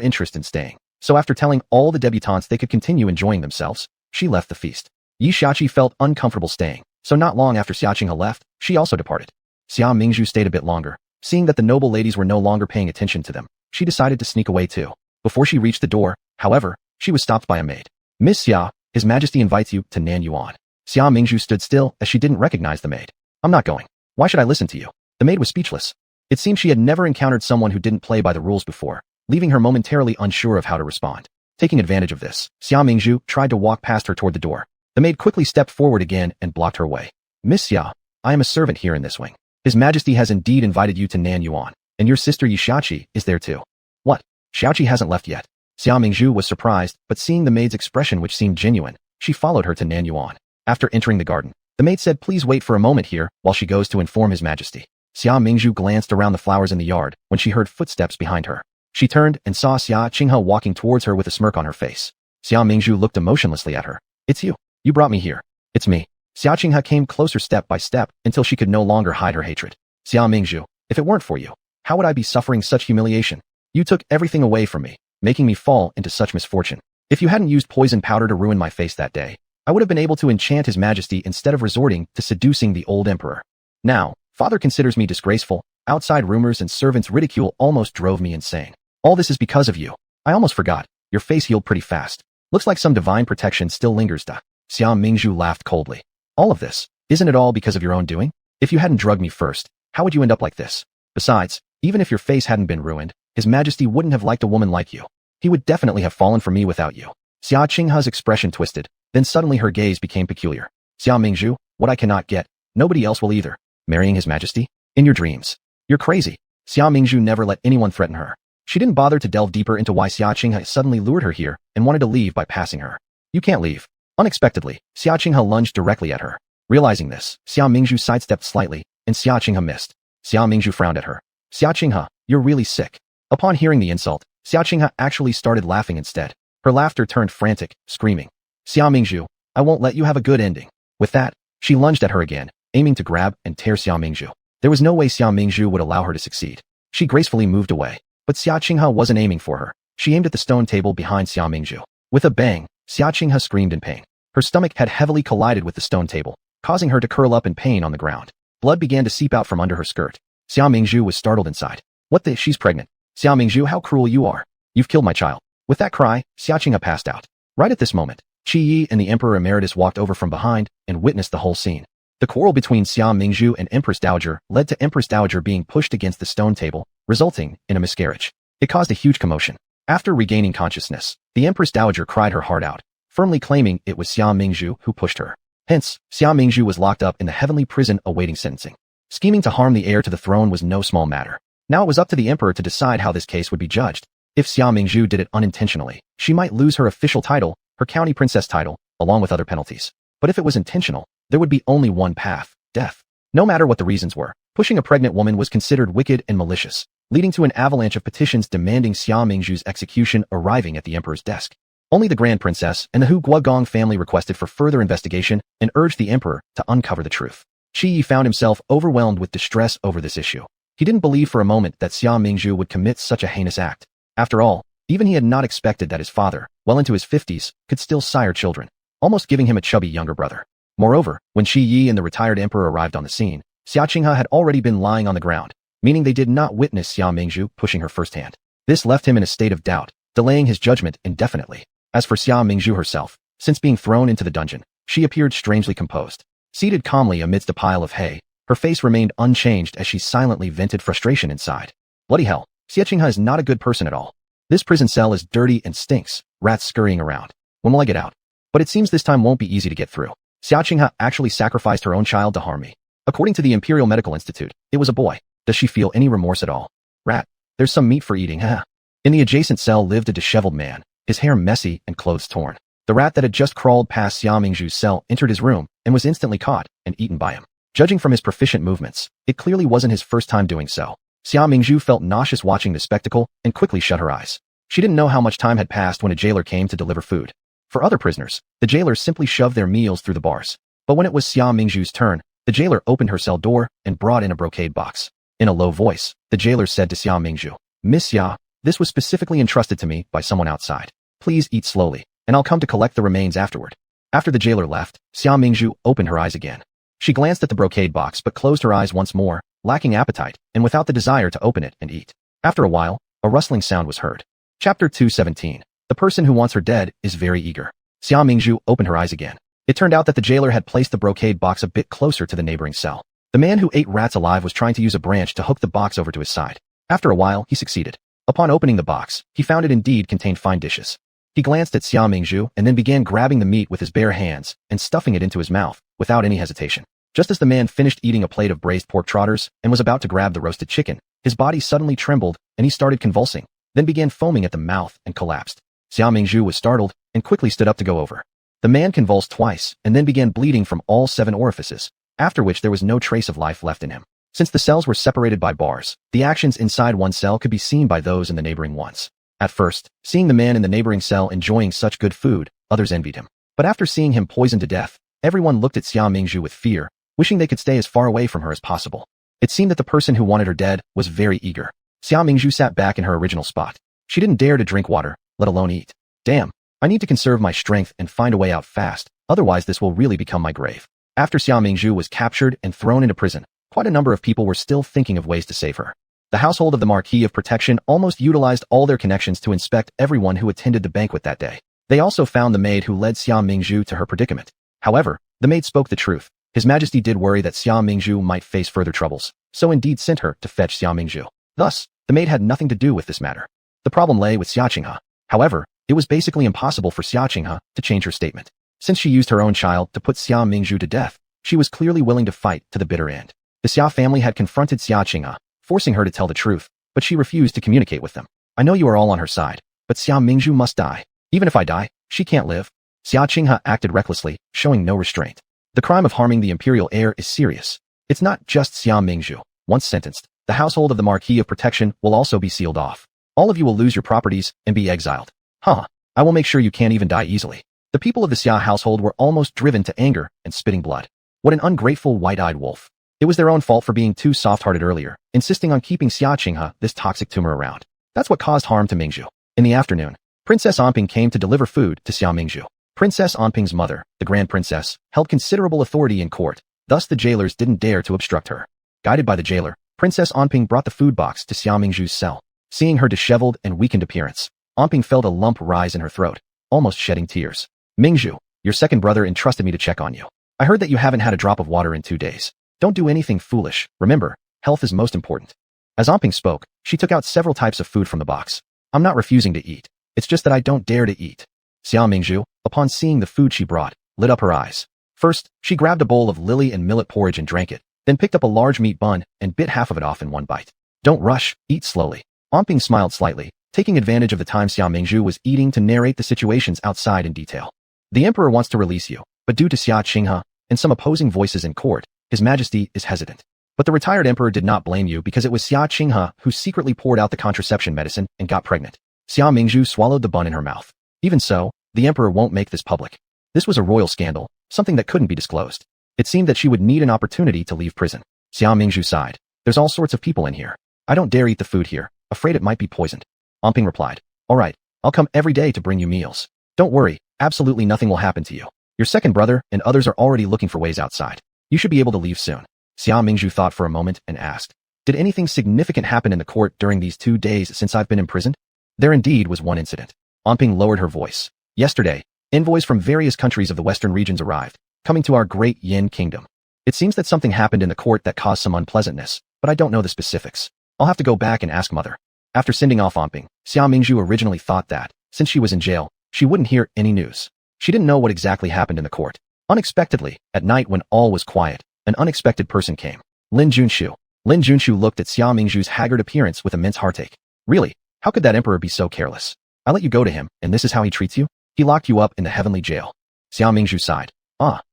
interest in staying. So after telling all the debutantes they could continue enjoying themselves, she left the feast. Yi Xiaoqi felt uncomfortable staying, so not long after Xia Qinghe left, she also departed. Xia Mingzhu stayed a bit longer. Seeing that the noble ladies were no longer paying attention to them, she decided to sneak away too. Before she reached the door, however, she was stopped by a maid. "Miss Xia, His Majesty invites you to Nanyuan." Xia Mingzhu stood still as she didn't recognize the maid. "I'm not going. Why should I listen to you?" The maid was speechless. It seemed she had never encountered someone who didn't play by the rules before, leaving her momentarily unsure of how to respond. Taking advantage of this, Xia Mingzhu tried to walk past her toward the door. The maid quickly stepped forward again and blocked her way. "Miss Xia, I am a servant here in this wing. His Majesty has indeed invited you to Nanyuan, and your sister Yi Xiaoqi is there too." "What? Xiaoqi hasn't left yet?" Xia Mingzhu was surprised, but seeing the maid's expression which seemed genuine, she followed her to Nanyuan. After entering the garden, the maid said, "Please wait for a moment here while she goes to inform His Majesty." Xia Mingzhu glanced around the flowers in the yard when she heard footsteps behind her. She turned and saw Xia Qinghe walking towards her with a smirk on her face. Xia Mingzhu looked emotionlessly at her. "It's you. You brought me here." "It's me." Xia Qinghe came closer step by step until she could no longer hide her hatred. "Xia Mingzhu, if it weren't for you, how would I be suffering such humiliation? You took everything away from me, making me fall into such misfortune. If you hadn't used poison powder to ruin my face that day, I would have been able to enchant His Majesty instead of resorting to seducing the old emperor. Now, Father considers me disgraceful. Outside rumors and servants' ridicule almost drove me insane. All this is because of you. I almost forgot. Your face healed pretty fast. Looks like some divine protection still lingers. Xia Mingzhu laughed coldly. "All of this, isn't it all because of your own doing? If you hadn't drugged me first, how would you end up like this? Besides, even if your face hadn't been ruined, His Majesty wouldn't have liked a woman like you. He would definitely have fallen for me without you." Xia Qinghe's expression twisted, then suddenly her gaze became peculiar. "Xia Mingzhu, what I cannot get, nobody else will either. Marrying His Majesty? In your dreams. You're crazy." Xia Mingzhu never let anyone threaten her. She didn't bother to delve deeper into why Xia Qinghe suddenly lured her here and wanted to leave by passing her. "You can't leave." Unexpectedly, Xia Qinghe lunged directly at her. Realizing this, Xia Mingzhu sidestepped slightly, and Xia Qinghe missed. Xia Mingzhu frowned at her. "Xia Qinghe, you're really sick." Upon hearing the insult, Xia Qinghe actually started laughing instead. Her laughter turned frantic, screaming, "Xia Mingzhu, I won't let you have a good ending." With that, she lunged at her again, aiming to grab and tear Xia Mingzhu. There was no way Xia Mingzhu would allow her to succeed. She gracefully moved away, but Xia Qinghe wasn't aiming for her. She aimed at the stone table behind Xia Mingzhu. With a bang, Xia Qinghe screamed in pain. Her stomach had heavily collided with the stone table, causing her to curl up in pain on the ground. Blood began to seep out from under her skirt. Xia Mingzhu was startled inside. "What the? She's pregnant. Xia Mingzhu, how cruel you are. You've killed my child." With that cry, Xia Qinghe passed out. Right at this moment, Qi Yi and the Emperor Emeritus walked over from behind and witnessed the whole scene. The quarrel between Xia Mingzhu and Empress Dowager led to Empress Dowager being pushed against the stone table, resulting in a miscarriage. It caused a huge commotion. After regaining consciousness, the Empress Dowager cried her heart out, firmly claiming it was Xia Mingzhu who pushed her. Hence, Xia Mingzhu was locked up in the heavenly prison awaiting sentencing. Scheming to harm the heir to the throne was no small matter. Now it was up to the emperor to decide how this case would be judged. If Xia Mingzhu did it unintentionally, she might lose her official title, her county princess title, along with other penalties. But if it was intentional, there would be only one path: death. No matter what the reasons were, pushing a pregnant woman was considered wicked and malicious, leading to an avalanche of petitions demanding Xia Mingzhu's execution arriving at the emperor's desk. Only the Grand Princess and the Hu Guogong family requested for further investigation and urged the emperor to uncover the truth. Qi Yi found himself overwhelmed with distress over this issue. He didn't believe for a moment that Xia Mingzhu would commit such a heinous act. After all, even he had not expected that his father, well into his 50s, could still sire children, almost giving him a chubby younger brother. Moreover, when Shi Yi and the retired emperor arrived on the scene, Xia Qinghe had already been lying on the ground, meaning they did not witness Xia Mingzhu pushing her firsthand. This left him in a state of doubt, delaying his judgment indefinitely. As for Xia Mingzhu herself, since being thrown into the dungeon, she appeared strangely composed. Seated calmly amidst a pile of hay, her face remained unchanged as she silently vented frustration inside. Bloody hell, Xia Qinghe is not a good person at all. This prison cell is dirty and stinks, rats scurrying around. When will I get out? But it seems this time won't be easy to get through. Xia Qinghe actually sacrificed her own child to harm me. According to the Imperial Medical Institute, it was a boy. Does she feel any remorse at all? Rat. There's some meat for eating, haha. In the adjacent cell lived a disheveled man, his hair messy and clothes torn. The rat that had just crawled past Xia Mingzhu's cell entered his room and was instantly caught and eaten by him. Judging from his proficient movements, it clearly wasn't his first time doing so. Xia Mingzhu felt nauseous watching the spectacle and quickly shut her eyes. She didn't know how much time had passed when a jailer came to deliver food. For other prisoners, the jailers simply shoved their meals through the bars. But when it was Xia Mingzhu's turn, the jailer opened her cell door and brought in a brocade box. In a low voice, the jailer said to Xia Mingzhu, "Miss Xia, this was specifically entrusted to me by someone outside. Please eat slowly, and I'll come to collect the remains afterward." After the jailer left, Xia Mingzhu opened her eyes again. She glanced at the brocade box but closed her eyes once more, lacking appetite and without the desire to open it and eat. After a while, a rustling sound was heard. Chapter 217. The person who wants her dead is very eager. Xia Mingzhu opened her eyes again. It turned out that the jailer had placed the brocade box a bit closer to the neighboring cell. The man who ate rats alive was trying to use a branch to hook the box over to his side. After a while, he succeeded. Upon opening the box, he found it indeed contained fine dishes. He glanced at Xia Mingzhu and then began grabbing the meat with his bare hands and stuffing it into his mouth, without any hesitation. Just as the man finished eating a plate of braised pork trotters and was about to grab the roasted chicken, his body suddenly trembled and he started convulsing, then began foaming at the mouth and collapsed. Xia Mingzhu was startled and quickly stood up to go over. The man convulsed twice and then began bleeding from all 7 orifices, after which there was no trace of life left in him. Since the cells were separated by bars, the actions inside one cell could be seen by those in the neighboring ones. At first, seeing the man in the neighboring cell enjoying such good food, others envied him. But after seeing him poisoned to death, everyone looked at Xia Mingzhu with fear, wishing they could stay as far away from her as possible. It seemed that the person who wanted her dead was very eager. Xia Mingzhu sat back in her original spot. She didn't dare to drink water, let alone eat. Damn, I need to conserve my strength and find a way out fast, otherwise this will really become my grave. After Xia Mingzhu was captured and thrown into prison, quite a number of people were still thinking of ways to save her. The household of the Marquis of Protection almost utilized all their connections to inspect everyone who attended the banquet that day. They also found the maid who led Xia Mingzhu to her predicament. However, the maid spoke the truth. His Majesty did worry that Xia Mingzhu might face further troubles, so indeed sent her to fetch Xia Mingzhu. Thus, the maid had nothing to do with this matter. The problem lay with Xia Qinghe. However, it was basically impossible for Xia Qinghe to change her statement. Since she used her own child to put Xia Mingzhu to death, she was clearly willing to fight to the bitter end. The Xia family had confronted Xia Qinghe, forcing her to tell the truth, but she refused to communicate with them. "I know you are all on her side, but Xia Mingzhu must die. Even if I die, she can't live." Xia Qinghe acted recklessly, showing no restraint. The crime of harming the imperial heir is serious. It's not just Xia Mingzhu. Once sentenced, the household of the Marquis of Protection will also be sealed off. All of you will lose your properties and be exiled. I will make sure you can't even die easily. The people of the Xia household were almost driven to anger and spitting blood. What an ungrateful white-eyed wolf. It was their own fault for being too soft-hearted earlier, insisting on keeping Xia Qinghe, this toxic tumor, around. That's what caused harm to Mingzhu. In the afternoon, Princess Anping came to deliver food to Xia Mingzhu. Princess Anping's mother, the Grand Princess, held considerable authority in court, thus the jailers didn't dare to obstruct her. Guided by the jailer, Princess Anping brought the food box to Xia Mingzhu's cell. Seeing her disheveled and weakened appearance, Anping felt a lump rise in her throat, almost shedding tears. "Mingzhu, your second brother entrusted me to check on you. I heard that you haven't had a drop of water in 2 days. Don't do anything foolish. Remember, health is most important." As Anping spoke, she took out several types of food from the box. "I'm not refusing to eat. It's just that I don't dare to eat." Xia Mingzhu, upon seeing the food she brought, lit up her eyes. First, she grabbed a bowl of lily and millet porridge and drank it, then picked up a large meat bun and bit half of it off in one bite. "Don't rush, eat slowly." Anping smiled slightly, taking advantage of the time Xia Mingzhu was eating to narrate the situations outside in detail. "The emperor wants to release you, but due to Xia Qinghe and some opposing voices in court, His Majesty is hesitant. But the retired emperor did not blame you because it was Xia Qinghe who secretly poured out the contraception medicine and got pregnant." Xia Mingzhu swallowed the bun in her mouth. "Even so, the emperor won't make this public. This was a royal scandal, something that couldn't be disclosed. It seemed that she would need an opportunity to leave prison." Xia Mingzhu sighed. "There's all sorts of people in here. I don't dare eat the food here, afraid it might be poisoned." Anping replied, "All right, I'll come every day to bring you meals. Don't worry, absolutely nothing will happen to you." Your second brother and others are already looking for ways outside. You should be able to leave soon. Xia Mingzhu thought for a moment and asked, did anything significant happen in the court during these 2 days since I've been imprisoned? There indeed was one incident. Anping lowered her voice. Yesterday, envoys from various countries of the western regions arrived, coming to our great Yin kingdom. It seems that something happened in the court that caused some unpleasantness, but I don't know the specifics. I'll have to go back and ask mother. After sending off Anping, Xia Mingzhu originally thought that, since she was in jail, she wouldn't hear any news. She didn't know what exactly happened in the court. Unexpectedly, at night when all was quiet, an unexpected person came. Lin Junshu. Lin Junshu looked at Xia Mingzhu's haggard appearance with immense heartache. Really? How could that emperor be so careless? I let you go to him, and this is how he treats you? He locked you up in the heavenly jail. Xia Mingzhu sighed.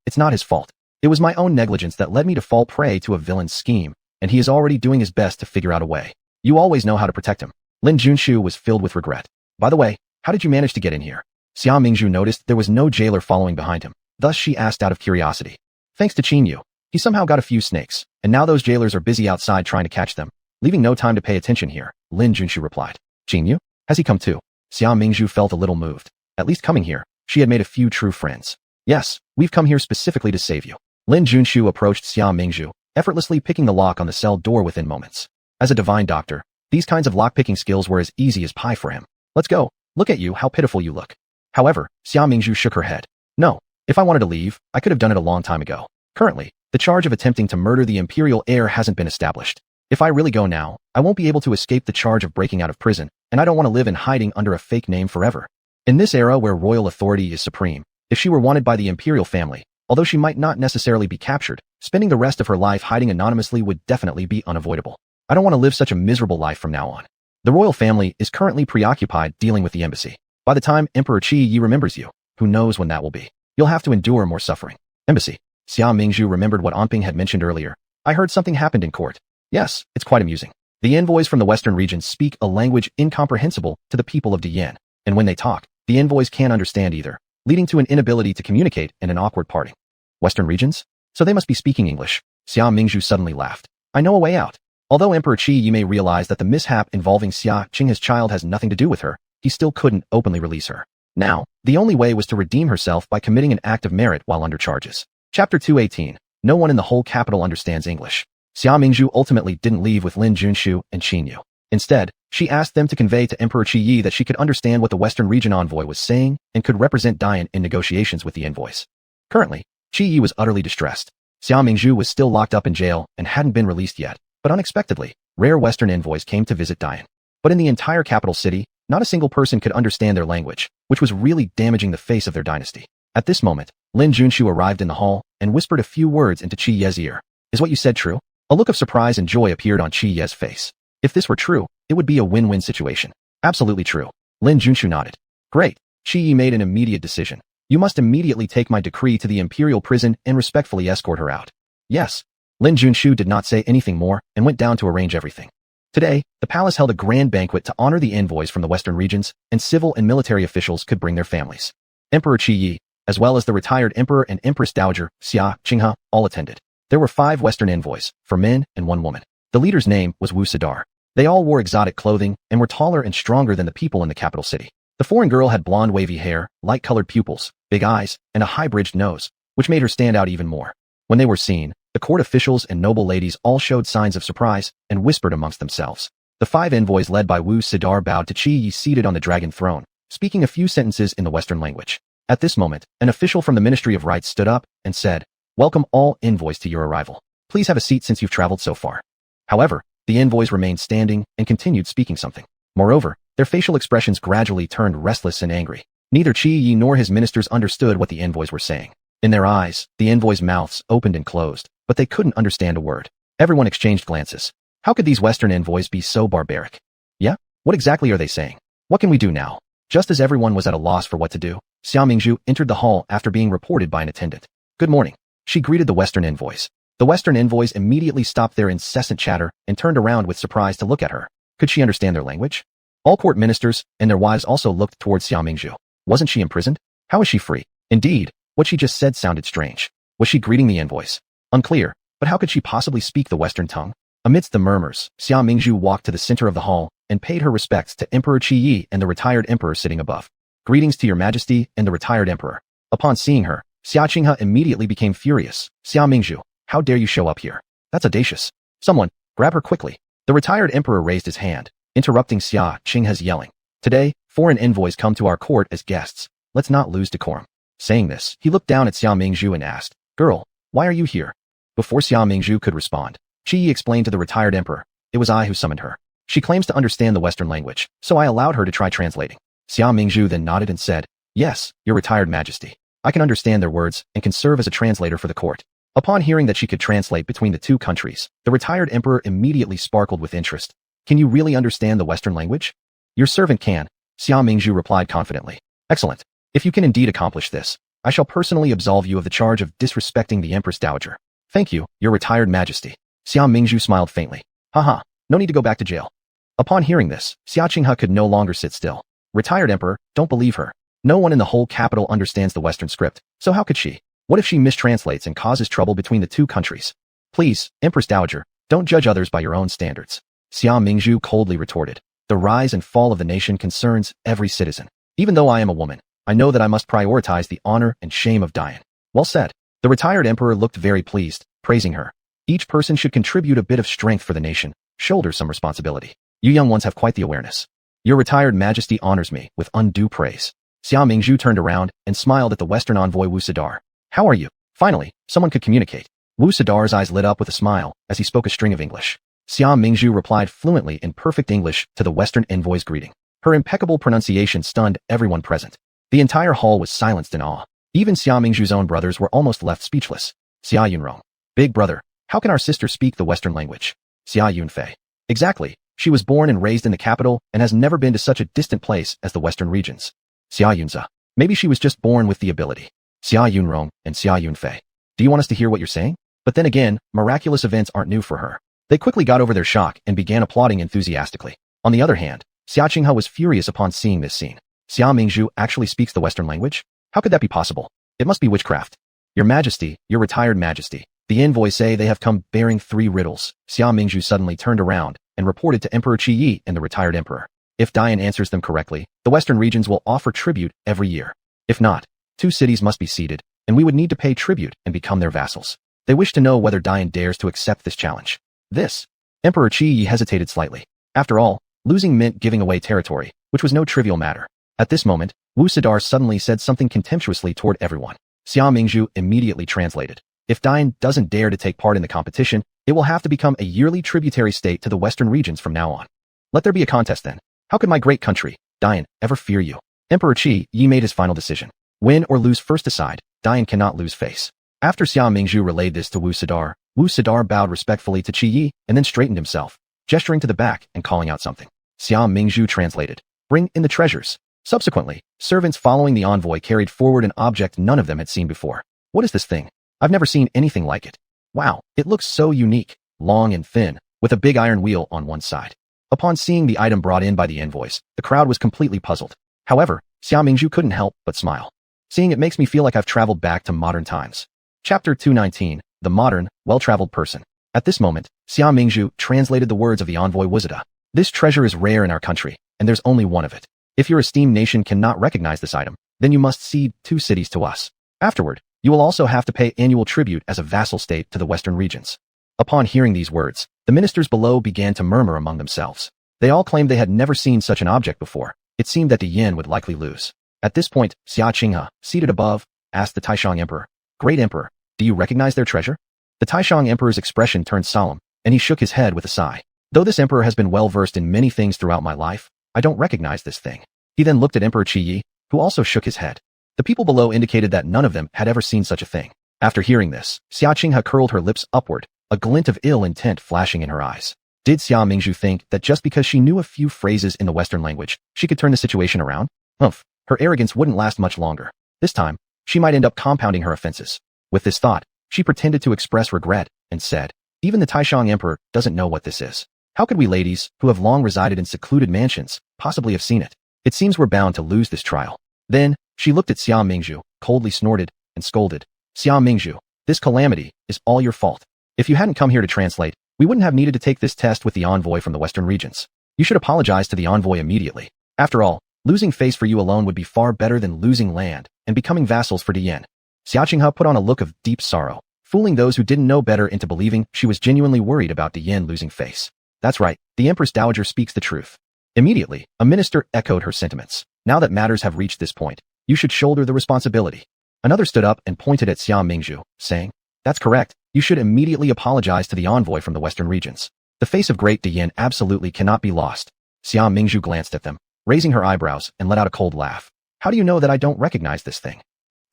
It's not his fault. It was my own negligence that led me to fall prey to a villain's scheme, and he is already doing his best to figure out a way. You always know how to protect him. Lin Junshu was filled with regret. By the way, how did you manage to get in here? Xia Mingzhu noticed there was no jailer following behind him. Thus she asked out of curiosity. Thanks to Qin Yu. He somehow got a few snakes, and now those jailers are busy outside trying to catch them, leaving no time to pay attention here, Lin Junshu replied. Qin Yu? Has he come too? Xia Mingzhu felt a little moved. At least coming here, she had made a few true friends. Yes, we've come here specifically to save you. Lin Junshu approached Xia Mingzhu, effortlessly picking the lock on the cell door within moments. As a divine doctor, these kinds of lock-picking skills were as easy as pie for him. Let's go. Look at you, how pitiful you look. However, Xia Mingzhu shook her head. No, if I wanted to leave, I could have done it a long time ago. Currently, the charge of attempting to murder the imperial heir hasn't been established. If I really go now, I won't be able to escape the charge of breaking out of prison, and I don't want to live in hiding under a fake name forever. In this era where royal authority is supreme, if she were wanted by the imperial family, although she might not necessarily be captured, spending the rest of her life hiding anonymously would definitely be unavoidable. I don't want to live such a miserable life from now on. The royal family is currently preoccupied dealing with the embassy. By the time Emperor Qi Yi remembers you, who knows when that will be? You'll have to endure more suffering. Embassy. Xia Mingzhu remembered what Anping had mentioned earlier. I heard something happened in court. Yes, it's quite amusing. The envoys from the western regions speak a language incomprehensible to the people of Diyan, and when they talk, the envoys can't understand either, leading to an inability to communicate and an awkward parting. Western regions? So they must be speaking English. Xia Mingzhu suddenly laughed. I know a way out. Although Emperor Qi Yi may realize that the mishap involving Xia Qing's child has nothing to do with her, he still couldn't openly release her. Now, the only way was to redeem herself by committing an act of merit while under charges. Chapter 218. No one in the whole capital understands English. Xia Mingzhu ultimately didn't leave with Lin Junshu and Qin Yu. Instead, she asked them to convey to Emperor Qi Yi that she could understand what the Western region envoy was saying and could represent Dian in negotiations with the envoys. Currently, Qi Yi was utterly distressed. Xia Mingzhu was still locked up in jail and hadn't been released yet, but unexpectedly, rare Western envoys came to visit Dian. But in the entire capital city, not a single person could understand their language, which was really damaging the face of their dynasty. At this moment, Lin Junshu arrived in the hall and whispered a few words into Qi Ye's ear. Is what you said true? A look of surprise and joy appeared on Qi Ye's face. If this were true, it would be a win-win situation. Absolutely true. Lin Junshu nodded. Great. Qi Yi made an immediate decision. You must immediately take my decree to the imperial prison and respectfully escort her out. Yes. Lin Junshu did not say anything more and went down to arrange everything. Today, the palace held a grand banquet to honor the envoys from the western regions, and civil and military officials could bring their families. Emperor Qi Yi, as well as the retired emperor and empress dowager, Xia Qinghe, all attended. There were 5 western envoys, 4 men and 1 woman. The leader's name was Wu Sidar. They all wore exotic clothing and were taller and stronger than the people in the capital city. The foreign girl had blonde wavy hair, light-colored pupils, big eyes, and a high-bridged nose, which made her stand out even more. When they were seen, the court officials and noble ladies all showed signs of surprise and whispered amongst themselves. The 5 envoys led by Wu Sidar bowed to Qi Yi seated on the dragon throne, speaking a few sentences in the Western language. At this moment, an official from the Ministry of Rites stood up and said, Welcome all envoys to your arrival. Please have a seat since you've traveled so far. However, the envoys remained standing and continued speaking something. Moreover, their facial expressions gradually turned restless and angry. Neither Qi Yi nor his ministers understood what the envoys were saying. In their eyes, the envoys' mouths opened and closed, but they couldn't understand a word. Everyone exchanged glances. How could these Western envoys be so barbaric? Yeah? What exactly are they saying? What can we do now? Just as everyone was at a loss for what to do, Xia Mingzhu entered the hall after being reported by an attendant. Good morning. She greeted the Western envoys. The Western envoys immediately stopped their incessant chatter and turned around with surprise to look at her. Could she understand their language? All court ministers and their wives also looked towards Xia Mingzhu. Wasn't she imprisoned? How is she free? Indeed, what she just said sounded strange. Was she greeting the envoys? Unclear, but how could she possibly speak the Western tongue? Amidst the murmurs, Xia Mingzhu walked to the center of the hall and paid her respects to Emperor Qi Yi and the retired emperor sitting above. Greetings to your majesty and the retired emperor. Upon seeing her, Xia Qinghe immediately became furious. Xia Mingzhu, how dare you show up here? That's audacious. Someone, grab her quickly. The retired emperor raised his hand, interrupting Xia Qinghe's yelling. Today, foreign envoys come to our court as guests. Let's not lose decorum. Saying this, he looked down at Xia Mingzhu and asked, Girl, why are you here? Before Xia Mingzhu could respond, Qi Yi explained to the retired emperor, it was I who summoned her. She claims to understand the Western language, so I allowed her to try translating. Xia Mingzhu then nodded and said, Yes, your retired majesty. I can understand their words and can serve as a translator for the court. Upon hearing that she could translate between the two countries, the retired emperor immediately sparkled with interest. Can you really understand the Western language? Your servant can, Xia Mingzhu replied confidently. Excellent. If you can indeed accomplish this, I shall personally absolve you of the charge of disrespecting the Empress Dowager. Thank you, your retired majesty. Xia Mingzhu smiled faintly. Haha, no need to go back to jail. Upon hearing this, Xia Qinghe could no longer sit still. Retired emperor, don't believe her. No one in the whole capital understands the Western script, so how could she? What if she mistranslates and causes trouble between the two countries? Please, Empress Dowager, don't judge others by your own standards. Xia Mingzhu coldly retorted. The rise and fall of the nation concerns every citizen. Even though I am a woman, I know that I must prioritize the honor and shame of Dian. Well said. The retired emperor looked very pleased, praising her. Each person should contribute a bit of strength for the nation, shoulder some responsibility. You young ones have quite the awareness. Your retired majesty honors me with undue praise. Xia Mingzhu turned around and smiled at the Western envoy Wu Sidar. How are you? Finally, someone could communicate. Wu Sidar's eyes lit up with a smile as he spoke a string of English. Xia Mingzhu replied fluently in perfect English to the Western envoy's greeting. Her impeccable pronunciation stunned everyone present. The entire hall was silenced in awe. Even Xia Mingzhu's own brothers were almost left speechless. Xia Yunrong. Big brother, how can our sister speak the Western language? Xia Yunfei. Exactly. She was born and raised in the capital and has never been to such a distant place as the Western regions. Xia Yunza. Maybe she was just born with the ability. Xia Yunrong and Xia Yunfei. Do you want us to hear what you're saying? But then again, miraculous events aren't new for her. They quickly got over their shock and began applauding enthusiastically. On the other hand, Xia Qinghe was furious upon seeing this scene. Xia Mingzhu actually speaks the Western language? How could that be possible? It must be witchcraft. Your Majesty, your retired Majesty. The envoys say they have come bearing 3 riddles. Xia Mingzhu suddenly turned around and reported to Emperor Qi Yi and the retired emperor. If Dian answers them correctly, the Western regions will offer tribute every year. If not, 2 cities must be ceded, and we would need to pay tribute and become their vassals. They wish to know whether Dian dares to accept this challenge. This. Emperor Qi Yi hesitated slightly. After all, losing meant giving away territory, which was no trivial matter. At this moment, Wu Sidar suddenly said something contemptuously toward everyone. Xia Mingzhu immediately translated. If Dian doesn't dare to take part in the competition, it will have to become a yearly tributary state to the Western regions from now on. Let there be a contest then. How could my great country, Dian, ever fear you? Emperor Qi Yi made his final decision. Win or lose first aside, Dian cannot lose face. After Xia Mingzhu relayed this to Wu Sidar bowed respectfully to Qi Yi and then straightened himself, gesturing to the back and calling out something. Xia Mingzhu translated. Bring in the treasures. Subsequently, servants following the envoy carried forward an object none of them had seen before. What is this thing? I've never seen anything like it. Wow, it looks so unique, long and thin, with a big iron wheel on one side. Upon seeing the item brought in by the envoys, the crowd was completely puzzled. However, Xia Mingzhu couldn't help but smile. Seeing it makes me feel like I've traveled back to modern times. Chapter 219, The Modern, Well-Traveled Person. At this moment, Xia Mingzhu translated the words of the envoy Wuzida. This treasure is rare in our country, and there's only one of it. If your esteemed nation cannot recognize this item, then you must cede 2 cities to us. Afterward, you will also have to pay annual tribute as a vassal state to the Western regions. Upon hearing these words, the ministers below began to murmur among themselves. They all claimed they had never seen such an object before. It seemed that the yen would likely lose. At this point, Xia Qinghe, seated above, asked the Taishang Emperor, Great Emperor, do you recognize their treasure? The Taishang Emperor's expression turned solemn, and he shook his head with a sigh. Though this emperor has been well versed in many things throughout my life, I don't recognize this thing. He then looked at Emperor Qi Yi, who also shook his head. The people below indicated that none of them had ever seen such a thing. After hearing this, Xia Qinghe curled her lips upward, a glint of ill intent flashing in her eyes. Did Xia Mingzhu think that just because she knew a few phrases in the Western language, she could turn the situation around? Humph, her arrogance wouldn't last much longer. This time, she might end up compounding her offenses. With this thought, she pretended to express regret and said, even the Taishang Emperor doesn't know what this is. How could we ladies, who have long resided in secluded mansions, possibly have seen it? It seems we're bound to lose this trial. Then, she looked at Xia Mingzhu, coldly snorted, and scolded. Xia Mingzhu, this calamity is all your fault. If you hadn't come here to translate, we wouldn't have needed to take this test with the envoy from the Western regions. You should apologize to the envoy immediately. After all, losing face for you alone would be far better than losing land and becoming vassals for Dian. Xia Qinghe put on a look of deep sorrow, fooling those who didn't know better into believing she was genuinely worried about Diyin losing face. That's right, the Empress Dowager speaks the truth. Immediately, a minister echoed her sentiments. Now that matters have reached this point, you should shoulder the responsibility. Another stood up and pointed at Xia Mingzhu, saying, that's correct, you should immediately apologize to the envoy from the western regions. The face of great Diyin absolutely cannot be lost. Xia Mingzhu glanced at them, raising her eyebrows, and let out a cold laugh. How do you know that I don't recognize this thing?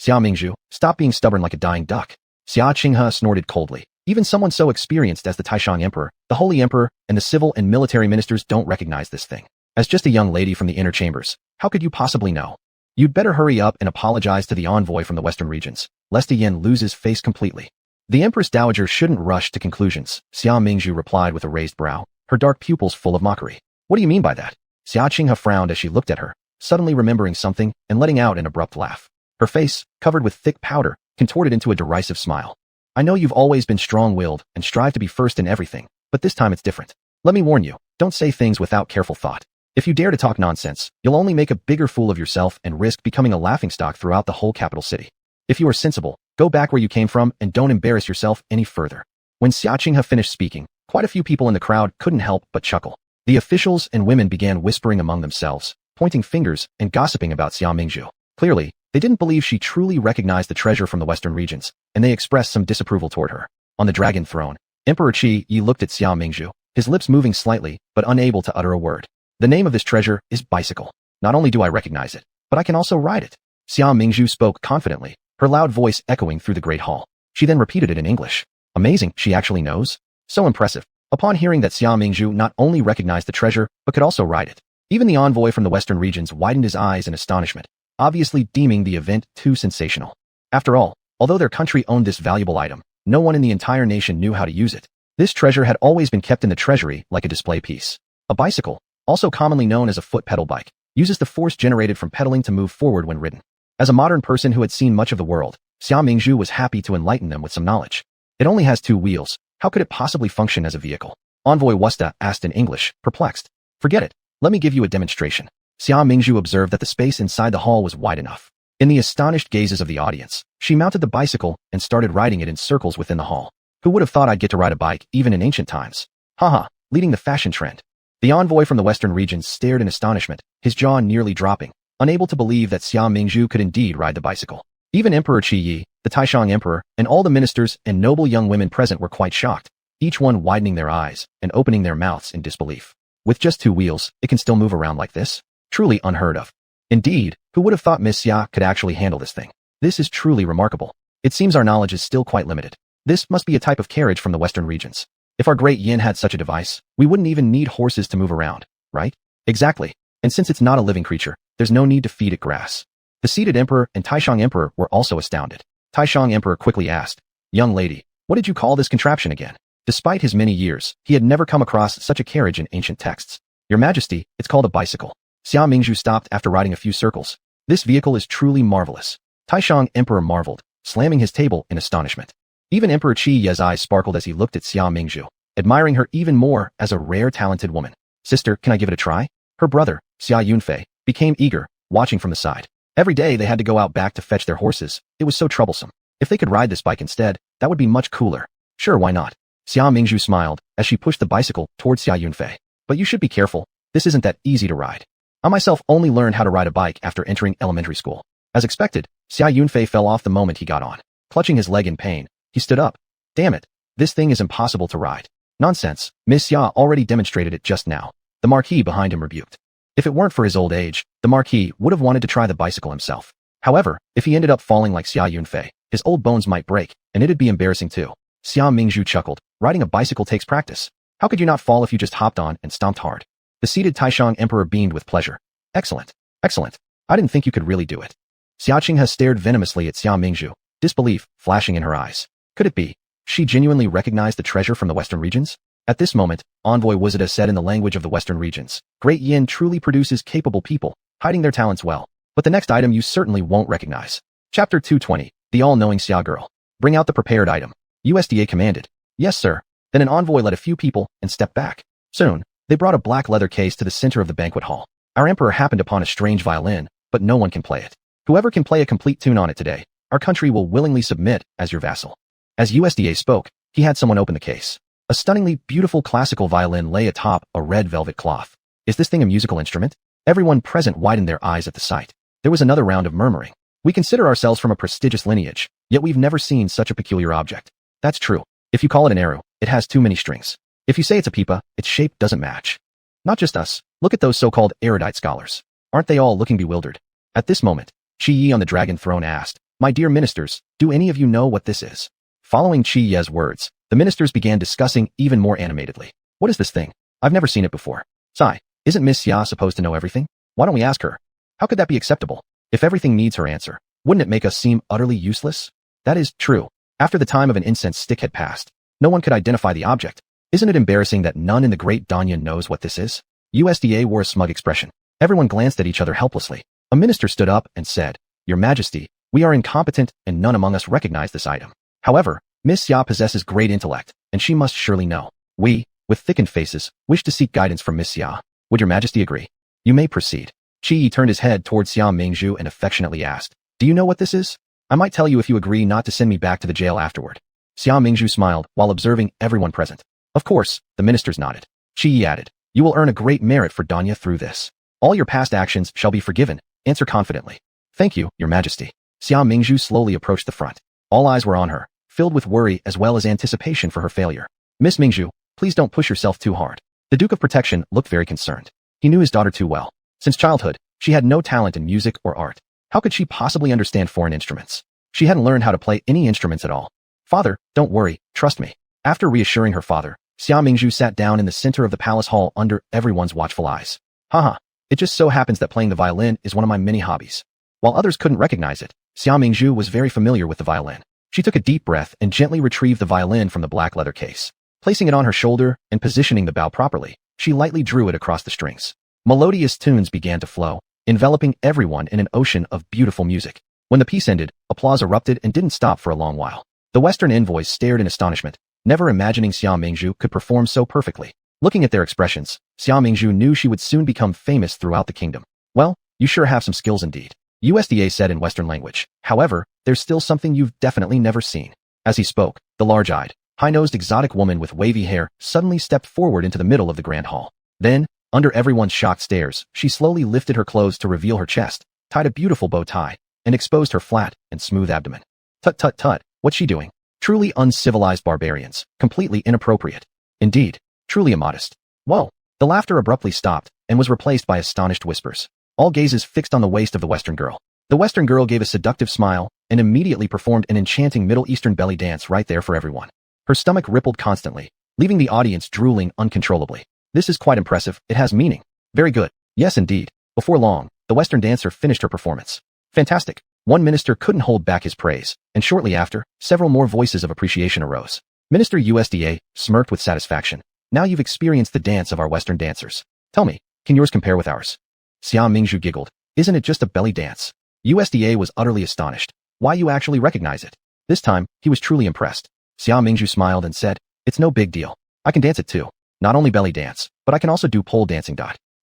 Xia Mingzhu, stop being stubborn like a dying duck. Xia Qinghe snorted coldly. Even someone so experienced as the Taishang Emperor, the Holy Emperor, and the civil and military ministers don't recognize this thing. As just a young lady from the inner chambers, how could you possibly know? You'd better hurry up and apologize to the envoy from the western regions, lest Diyin loses face completely. The Empress Dowager shouldn't rush to conclusions, Xia Mingzhu replied with a raised brow, her dark pupils full of mockery. What do you mean by that? Xia Qinghe frowned as she looked at her, suddenly remembering something and letting out an abrupt laugh. Her face, covered with thick powder, contorted into a derisive smile. I know you've always been strong-willed and strive to be first in everything, but this time it's different. Let me warn you, don't say things without careful thought. If you dare to talk nonsense, you'll only make a bigger fool of yourself and risk becoming a laughingstock throughout the whole capital city. If you are sensible, go back where you came from and don't embarrass yourself any further. When Xia Qinghe finished speaking, quite a few people in the crowd couldn't help but chuckle. The officials and women began whispering among themselves, pointing fingers and gossiping about Xia Mingzhu. Clearly, they didn't believe she truly recognized the treasure from the western regions, and they expressed some disapproval toward her. On the dragon throne, Emperor Qi Yi looked at Xia Mingzhu, his lips moving slightly, but unable to utter a word. The name of this treasure is bicycle. Not only do I recognize it, but I can also ride it. Xia Mingzhu spoke confidently, her loud voice echoing through the great hall. She then repeated it in English. Amazing, she actually knows? So impressive. Upon hearing that Xia Mingzhu not only recognized the treasure, but could also ride it. Even the envoy from the western regions widened his eyes in astonishment, obviously deeming the event too sensational. After all, although their country owned this valuable item, no one in the entire nation knew how to use it. This treasure had always been kept in the treasury like a display piece. A bicycle, also commonly known as a foot pedal bike, uses the force generated from pedaling to move forward when ridden. As a modern person who had seen much of the world, Xia Mingzhu was happy to enlighten them with some knowledge. It only has 2 wheels. How could it possibly function as a vehicle? Envoy Wusta asked in English, perplexed. Forget it. Let me give you a demonstration. Xia Mingzhu observed that the space inside the hall was wide enough. In the astonished gazes of the audience, she mounted the bicycle and started riding it in circles within the hall. Who would have thought I'd get to ride a bike even in ancient times? Haha, leading the fashion trend. The envoy from the western regions stared in astonishment, his jaw nearly dropping, unable to believe that Xia Mingzhu could indeed ride the bicycle. Even Emperor Qi Yi, the Taishang Emperor, and all the ministers and noble young women present were quite shocked, each one widening their eyes and opening their mouths in disbelief. With just 2 wheels, it can still move around like this? Truly unheard of. Indeed, who would have thought Miss Xia could actually handle this thing? This is truly remarkable. It seems our knowledge is still quite limited. This must be a type of carriage from the western regions. If our great Yin had such a device, we wouldn't even need horses to move around, right? Exactly. And since it's not a living creature, there's no need to feed it grass. The seated emperor and Taishang Emperor were also astounded. Taishang Emperor quickly asked, young lady, what did you call this contraption again? Despite his many years, he had never come across such a carriage in ancient texts. Your Majesty, it's called a bicycle. Xia Mingzhu stopped after riding a few circles. This vehicle is truly marvelous. Taishang Emperor marveled, slamming his table in astonishment. Even Emperor Qi Ye's eyes sparkled as he looked at Xia Mingzhu, admiring her even more as a rare talented woman. Sister, can I give it a try? Her brother, Xia Yunfei, became eager, watching from the side. Every day they had to go out back to fetch their horses. It was so troublesome. If they could ride this bike instead, that would be much cooler. Sure, why not? Xia Mingzhu smiled as she pushed the bicycle towards Xia Yunfei. But you should be careful. This isn't that easy to ride. I myself only learned how to ride a bike after entering elementary school. As expected, Xia Yunfei fell off the moment he got on. Clutching his leg in pain, he stood up. Damn it. This thing is impossible to ride. Nonsense. Miss Xia already demonstrated it just now. The Marquis behind him rebuked. If it weren't for his old age, the Marquis would have wanted to try the bicycle himself. However, if he ended up falling like Xia Yunfei, his old bones might break, and it'd be embarrassing too. Xia Mingzhu chuckled. Riding a bicycle takes practice. How could you not fall if you just hopped on and stomped hard? The seated Taishang Emperor beamed with pleasure. Excellent. Excellent. I didn't think you could really do it. Xia Qinghe stared venomously at Xia Mingzhu, disbelief flashing in her eyes. Could it be? She genuinely recognized the treasure from the western regions? At this moment, Envoy Wuzida said in the language of the western regions, Great Yin truly produces capable people, hiding their talents well. But the next item you certainly won't recognize. Chapter 220, The All-Knowing Xia Girl. Bring out the prepared item. USDA commanded. Yes, sir. Then an envoy led a few people and stepped back. Soon, they brought a black leather case to the center of the banquet hall. Our emperor happened upon a strange violin, but no one can play it. Whoever can play a complete tune on it today, our country will willingly submit as your vassal. As USDA spoke, he had someone open the case. A stunningly beautiful classical violin lay atop a red velvet cloth. Is this thing a musical instrument? Everyone present widened their eyes at the sight. There was another round of murmuring. We consider ourselves from a prestigious lineage, yet we've never seen such a peculiar object. That's true. If you call it an arrow, it has too many strings. If you say it's a pipa, its shape doesn't match. Not just us. Look at those so-called erudite scholars. Aren't they all looking bewildered? At this moment, Qi Yi on the dragon throne asked, "My dear ministers, do any of you know what this is?" Following Qi Ye's words, the ministers began discussing even more animatedly. What is this thing? I've never seen it before. Sigh, isn't Miss Xia supposed to know everything? Why don't we ask her? How could that be acceptable? If everything needs her answer, wouldn't it make us seem utterly useless? That is true. After the time of an incense stick had passed, no one could identify the object. Isn't it embarrassing that none in the great Danyan knows what this is? USDA wore a smug expression. Everyone glanced at each other helplessly. A minister stood up and said, "Your Majesty, we are incompetent and none among us recognize this item. However, Miss Xia possesses great intellect, and she must surely know. We, with thickened faces, wish to seek guidance from Miss Xia. Would your Majesty agree? You may proceed." Qi Yi turned his head towards Xia Mingzhu and affectionately asked, "Do you know what this is? I might tell you if you agree not to send me back to the jail afterward." Xia Mingzhu smiled while observing everyone present. Of course, the ministers nodded. Qi Yi added, "You will earn a great merit for Danya through this. All your past actions shall be forgiven. Answer confidently." "Thank you, your Majesty." Xia Mingzhu slowly approached the front. All eyes were on her, filled with worry as well as anticipation for her failure. "Miss Mingzhu, please don't push yourself too hard." The Duke of Protection looked very concerned. He knew his daughter too well. Since childhood, she had no talent in music or art. How could she possibly understand foreign instruments? She hadn't learned how to play any instruments at all. "Father, don't worry, trust me." After reassuring her father, Xia Mingzhu sat down in the center of the palace hall under everyone's watchful eyes. Haha, it just so happens that playing the violin is one of my many hobbies. While others couldn't recognize it, Xia Mingzhu was very familiar with the violin. She took a deep breath and gently retrieved the violin from the black leather case. Placing it on her shoulder and positioning the bow properly, she lightly drew it across the strings. Melodious tunes began to flow, enveloping everyone in an ocean of beautiful music. When the piece ended, applause erupted and didn't stop for a long while. The Western envoys stared in astonishment, never imagining Xia Mingzhu could perform so perfectly. Looking at their expressions, Xia Mingzhu knew she would soon become famous throughout the kingdom. "Well, you sure have some skills indeed," USDA said in Western language. "However, there's still something you've definitely never seen." As he spoke, the large-eyed, high-nosed exotic woman with wavy hair suddenly stepped forward into the middle of the grand hall. Then, under everyone's shocked stares, she slowly lifted her clothes to reveal her chest, tied a beautiful bow tie, and exposed her flat and smooth abdomen. Tut tut tut, what's she doing? Truly uncivilized barbarians, completely inappropriate. Indeed, truly immodest. Whoa! The laughter abruptly stopped and was replaced by astonished whispers. All gazes fixed on the waist of the Western girl. The Western girl gave a seductive smile and immediately performed an enchanting Middle Eastern belly dance right there for everyone. Her stomach rippled constantly, leaving the audience drooling uncontrollably. "This is quite impressive. It has meaning." "Very good." "Yes, indeed." Before long, the Western dancer finished her performance. "Fantastic." One minister couldn't hold back his praise, and shortly after, several more voices of appreciation arose. Minister USDA smirked with satisfaction. "Now you've experienced the dance of our Western dancers. Tell me, can yours compare with ours?" Xia Mingzhu giggled. "Isn't it just a belly dance?" USDA was utterly astonished. "Why, you actually recognize it." This time, he was truly impressed. Xia Mingzhu smiled and said, "It's no big deal. I can dance it too. Not only belly dance, but I can also do pole dancing.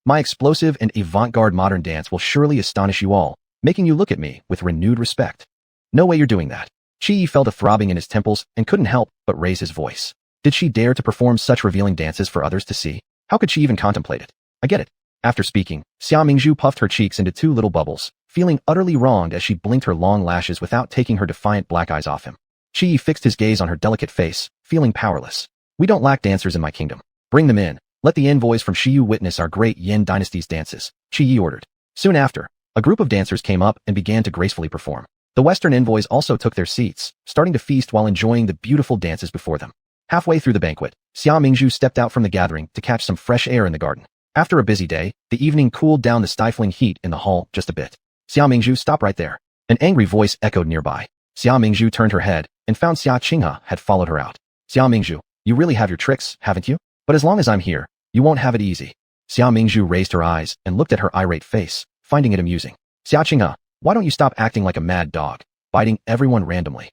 My explosive and avant-garde modern dance will surely astonish you all, making you look at me with renewed respect." "No way you're doing that." Qi Yi felt a throbbing in his temples and couldn't help but raise his voice. Did she dare to perform such revealing dances for others to see? How could she even contemplate it? "I get it." After speaking, Xia Mingzhu puffed her cheeks into two little bubbles, feeling utterly wronged as she blinked her long lashes without taking her defiant black eyes off him. Qi Yi fixed his gaze on her delicate face, feeling powerless. "We don't lack dancers in my kingdom. Bring them in. Let the envoys from Shiyu witness our great Yin dynasty's dances," Qi Yi ordered. Soon after, a group of dancers came up and began to gracefully perform. The Western envoys also took their seats, starting to feast while enjoying the beautiful dances before them. Halfway through the banquet, Xia Mingzhu stepped out from the gathering to catch some fresh air in the garden. After a busy day, the evening cooled down the stifling heat in the hall just a bit. "Xia Mingzhu, stop right there." An angry voice echoed nearby. Xia Mingzhu turned her head and found Xia Qinghe had followed her out. "Xia Mingzhu, you really have your tricks, haven't you? But as long as I'm here, you won't have it easy." Xia Mingzhu raised her eyes and looked at her irate face, finding it amusing. "Xia Qinghe, why don't you stop acting like a mad dog, biting everyone randomly?"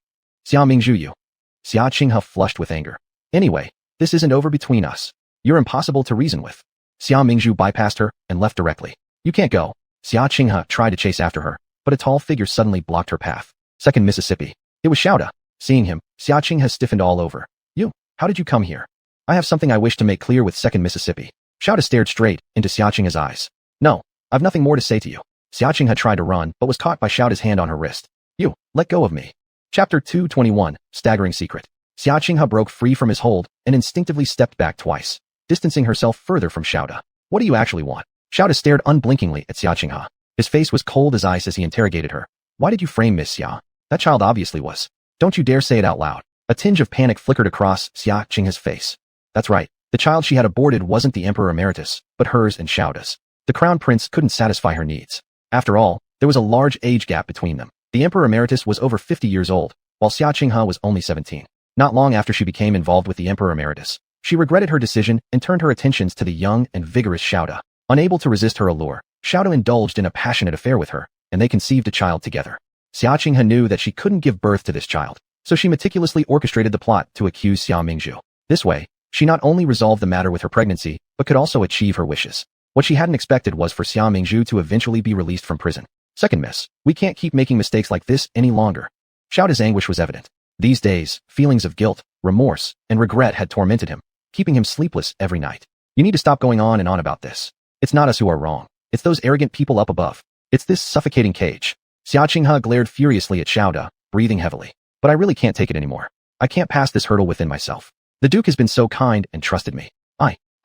"Xia Mingzhu, you." Xia Qinghe flushed with anger. "Anyway, this isn't over between us. You're impossible to reason with." Xia Mingzhu bypassed her and left directly. "You can't go." Xia Qinghe tried to chase after her, but a tall figure suddenly blocked her path. 2nd Mississippi. It was Xiaoda. Seeing him, Xiaqing has stiffened all over. You, how did you come here? I have something I wish to make clear with 2nd Mississippi. Xiaoda stared straight into Xiaqing's eyes. No, I've nothing more to say to you. Xiaqing had tried to run, but was caught by Xiaoda's hand on her wrist. You, let go of me. Chapter 221, Staggering Secret. Xiaqing broke free from his hold and instinctively stepped back twice, distancing herself further from Xiaoda. What do you actually want? Xiaoda stared unblinkingly at Xiaqing. His face was cold as ice as he interrogated her. Why did you frame Miss Xia? That child obviously was. Don't you dare say it out loud. A tinge of panic flickered across Xiaqing's face. That's right. The child she had aborted wasn't the Emperor Emeritus, but hers and Xiaoda's. The Crown Prince couldn't satisfy her needs. After all, there was a large age gap between them. The Emperor Emeritus was over 50 years old, while Xiaqing was only 17. Not long after she became involved with the Emperor Emeritus, she regretted her decision and turned her attentions to the young and vigorous Xiaoda. Unable to resist her allure, Xiaoda indulged in a passionate affair with her, and they conceived a child together. Xiaqing knew that she couldn't give birth to this child, so she meticulously orchestrated the plot to accuse Xia Mingzhu. This way, she not only resolved the matter with her pregnancy, but could also achieve her wishes. What she hadn't expected was for Xia Mingzhu to eventually be released from prison. Second miss, we can't keep making mistakes like this any longer. Xiaoda's anguish was evident. These days, feelings of guilt, remorse, and regret had tormented him, keeping him sleepless every night. You need to stop going on and on about this. It's not us who are wrong. It's those arrogant people up above. It's this suffocating cage. Xiaqing glared furiously at Xiaoda, breathing heavily. But I really can't take it anymore. I can't pass this hurdle within myself. The Duke has been so kind and trusted me.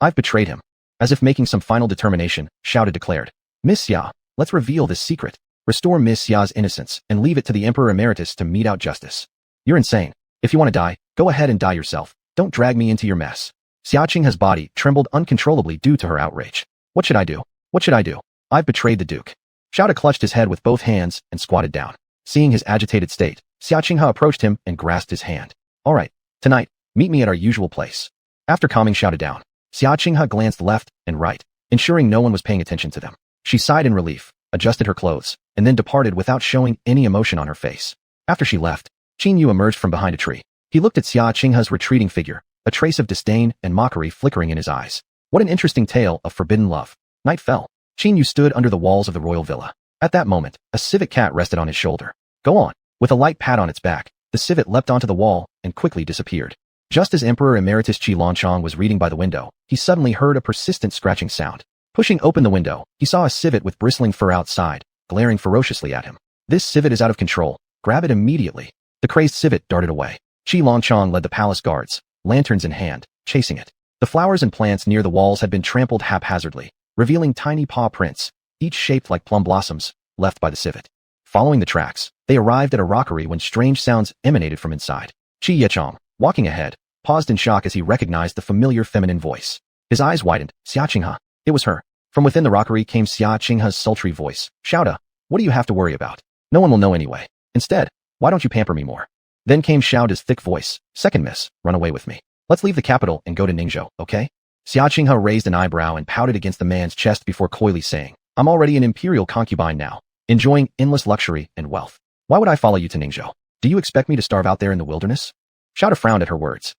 I've betrayed him. As if making some final determination, Xiaoda declared. Miss Xia, let's reveal this secret. Restore Miss Xia's innocence and leave it to the Emperor Emeritus to mete out justice. You're insane. If you want to die, go ahead and die yourself. Don't drag me into your mess. Xiaqing's body trembled uncontrollably due to her outrage. What should I do? What should I do? I've betrayed the Duke. Xiaoda clutched his head with both hands and squatted down. Seeing his agitated state, Xiaqing approached him and grasped his hand. All right, tonight, meet me at our usual place. After calming Xiaoda down, Xiaqing glanced left and right, ensuring no one was paying attention to them. She sighed in relief, adjusted her clothes, and then departed without showing any emotion on her face. After she left, Qin Yu emerged from behind a tree. He looked at Xiaqing's retreating figure, a trace of disdain and mockery flickering in his eyes. What an interesting tale of forbidden love. Night fell. Qin Yu stood under the walls of the royal villa. At that moment, a civet cat rested on his shoulder. Go on. With a light pat on its back, the civet leapt onto the wall and quickly disappeared. Just as Emperor Emeritus Qi Longchong was reading by the window, he suddenly heard a persistent scratching sound. Pushing open the window, he saw a civet with bristling fur outside, glaring ferociously at him. This civet is out of control. Grab it immediately. The crazed civet darted away. Qi Longchong led the palace guards, lanterns in hand, chasing it. The flowers and plants near the walls had been trampled haphazardly, revealing tiny paw prints, each shaped like plum blossoms, left by the civet. Following the tracks, they arrived at a rockery when strange sounds emanated from inside. Qi Yichong, walking ahead, paused in shock as he recognized the familiar feminine voice. His eyes widened. Xiaqing. It was her. From within the rockery came Xiaqing's sultry voice. Xiaoda, what do you have to worry about? No one will know anyway. Instead, why don't you pamper me more? Then came Xiaoda's thick voice. Second miss, run away with me. Let's leave the capital and go to Ningzhou, okay? Xiaqing raised an eyebrow and pouted against the man's chest before coyly saying, I'm already an imperial concubine now, enjoying endless luxury and wealth. Why would I follow you to Ningzhou? Do you expect me to starve out there in the wilderness? Xiaoda frowned at her words.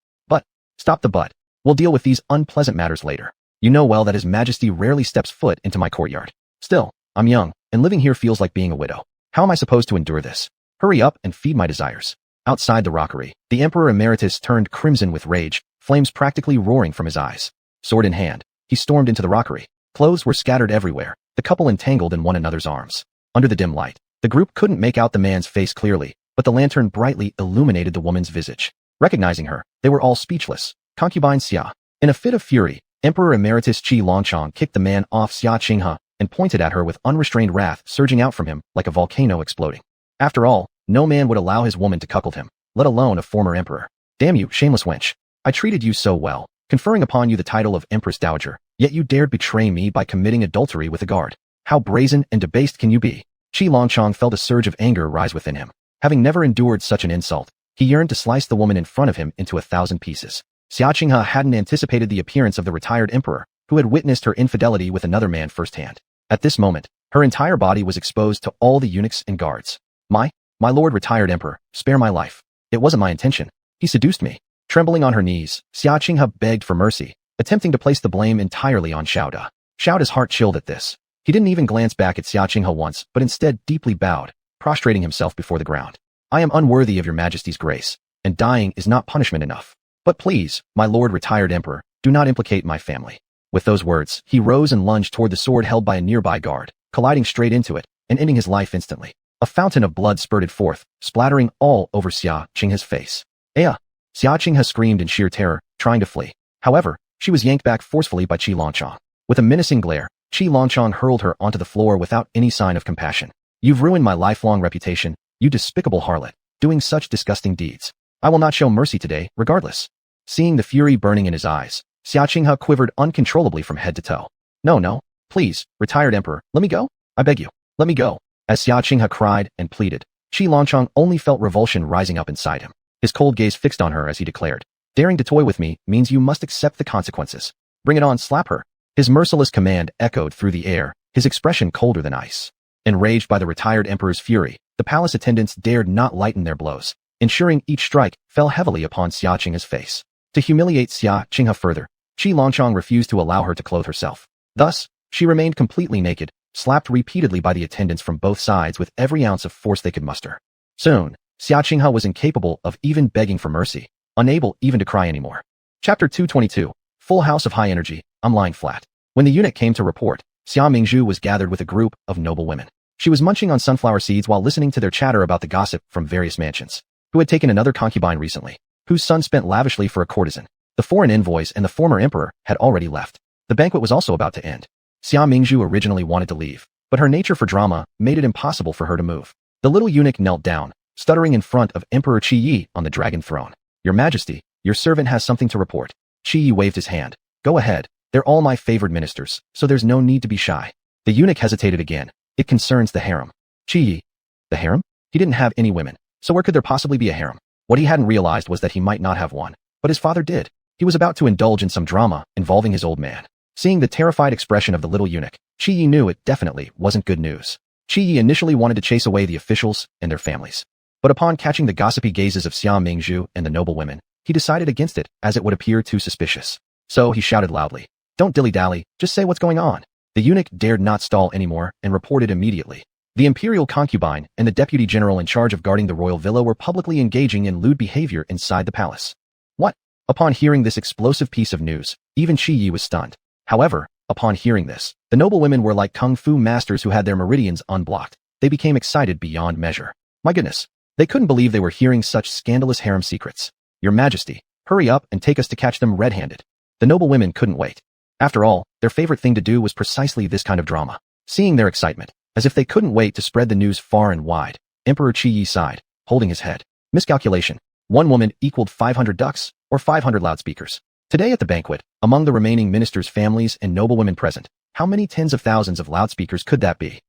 Stop the butt. We'll deal with these unpleasant matters later. You know well that His Majesty rarely steps foot into my courtyard. Still, I'm young, and living here feels like being a widow. How am I supposed to endure this? Hurry up and feed my desires. Outside the rockery, the Emperor Emeritus turned crimson with rage, flames practically roaring from his eyes. Sword in hand, he stormed into the rockery. Clothes were scattered everywhere, the couple entangled in one another's arms. Under the dim light, the group couldn't make out the man's face clearly, but the lantern brightly illuminated the woman's visage. Recognizing her, they were all speechless. Concubine Xia. In a fit of fury, Emperor Emeritus Qi Longchong kicked the man off Xiaqing and pointed at her with unrestrained wrath surging out from him like a volcano exploding. After all, no man would allow his woman to cuckold him, let alone a former emperor. Damn you, shameless wench. I treated you so well, conferring upon you the title of Empress Dowager, yet you dared betray me by committing adultery with a guard. How brazen and debased can you be? Qi Longchong felt a surge of anger rise within him. Having never endured such an insult, he yearned to slice the woman in front of him into 1,000 pieces. Xiaqing hadn't anticipated the appearance of the retired emperor, who had witnessed her infidelity with another man firsthand. At this moment, her entire body was exposed to all the eunuchs and guards. My lord retired emperor, spare my life. It wasn't my intention. He seduced me. Trembling on her knees, Xiaqing begged for mercy, attempting to place the blame entirely on Xiaoda. Xiaoda's heart chilled at this. He didn't even glance back at Xiaqing once, but instead deeply bowed, prostrating himself before the ground. I am unworthy of your majesty's grace, and dying is not punishment enough. But please, my lord retired emperor, do not implicate my family. With those words, he rose and lunged toward the sword held by a nearby guard, colliding straight into it, and ending his life instantly. A fountain of blood spurted forth, splattering all over Xia Qinghe's face. Xia Qinghe screamed in sheer terror, trying to flee. However, she was yanked back forcefully by Qi Longchong. With a menacing glare, Qi Longchong hurled her onto the floor without any sign of compassion. You've ruined my lifelong reputation, you despicable harlot, doing such disgusting deeds. I will not show mercy today, regardless. Seeing the fury burning in his eyes, Xia Qinghe quivered uncontrollably from head to toe. No, please, retired emperor, let me go? I beg you, let me go. As Xia Qinghe cried and pleaded, Qi Longchong only felt revulsion rising up inside him. His cold gaze fixed on her as he declared, daring to toy with me means you must accept the consequences. Bring it on, slap her. His merciless command echoed through the air, his expression colder than ice. Enraged by the retired emperor's fury, the palace attendants dared not lighten their blows, ensuring each strike fell heavily upon Xia Qinghe's face. To humiliate Xia Qinghe further, Qi Longchong refused to allow her to clothe herself. Thus, she remained completely naked, slapped repeatedly by the attendants from both sides with every ounce of force they could muster. Soon, Xia Qinghe was incapable of even begging for mercy, unable even to cry anymore. Chapter 222, Full House of High Energy, I'm lying flat. When the eunuch came to report, Xia Mingzhu was gathered with a group of noble women. She was munching on sunflower seeds while listening to their chatter about the gossip from various mansions. Who had taken another concubine recently, whose son spent lavishly for a courtesan. The foreign envoys and the former emperor had already left. The banquet was also about to end. Xia Mingzhu originally wanted to leave, but her nature for drama made it impossible for her to move. The little eunuch knelt down, stuttering in front of Emperor Qi Yi on the dragon throne. Your Majesty, your servant has something to report. Qi Yi waved his hand. Go ahead, they're all my favored ministers, so there's no need to be shy. The eunuch hesitated again. It concerns the harem. Qi Yi. The harem? He didn't have any women, so where could there possibly be a harem? What he hadn't realized was that he might not have one, but his father did. He was about to indulge in some drama involving his old man. Seeing the terrified expression of the little eunuch, Qi Yi knew it definitely wasn't good news. Qi Yi initially wanted to chase away the officials and their families. But upon catching the gossipy gazes of Xia Mingzhu and the noble women, he decided against it as it would appear too suspicious. So he shouted loudly, don't dilly-dally, just say what's going on. The eunuch dared not stall anymore and reported immediately. The imperial concubine and the deputy general in charge of guarding the royal villa were publicly engaging in lewd behavior inside the palace. What? Upon hearing this explosive piece of news, even Qi Yi was stunned. However, upon hearing this, the noble women were like kung fu masters who had their meridians unblocked. They became excited beyond measure. My goodness, they couldn't believe they were hearing such scandalous harem secrets. Your Majesty, hurry up and take us to catch them red-handed. The noble women couldn't wait. After all, their favorite thing to do was precisely this kind of drama. Seeing their excitement, as if they couldn't wait to spread the news far and wide, Emperor Qi Yi sighed, holding his head. Miscalculation. One woman equaled 500 ducks, or 500 loudspeakers. Today at the banquet, among the remaining ministers' families and noblewomen present, how many tens of thousands of loudspeakers could that be?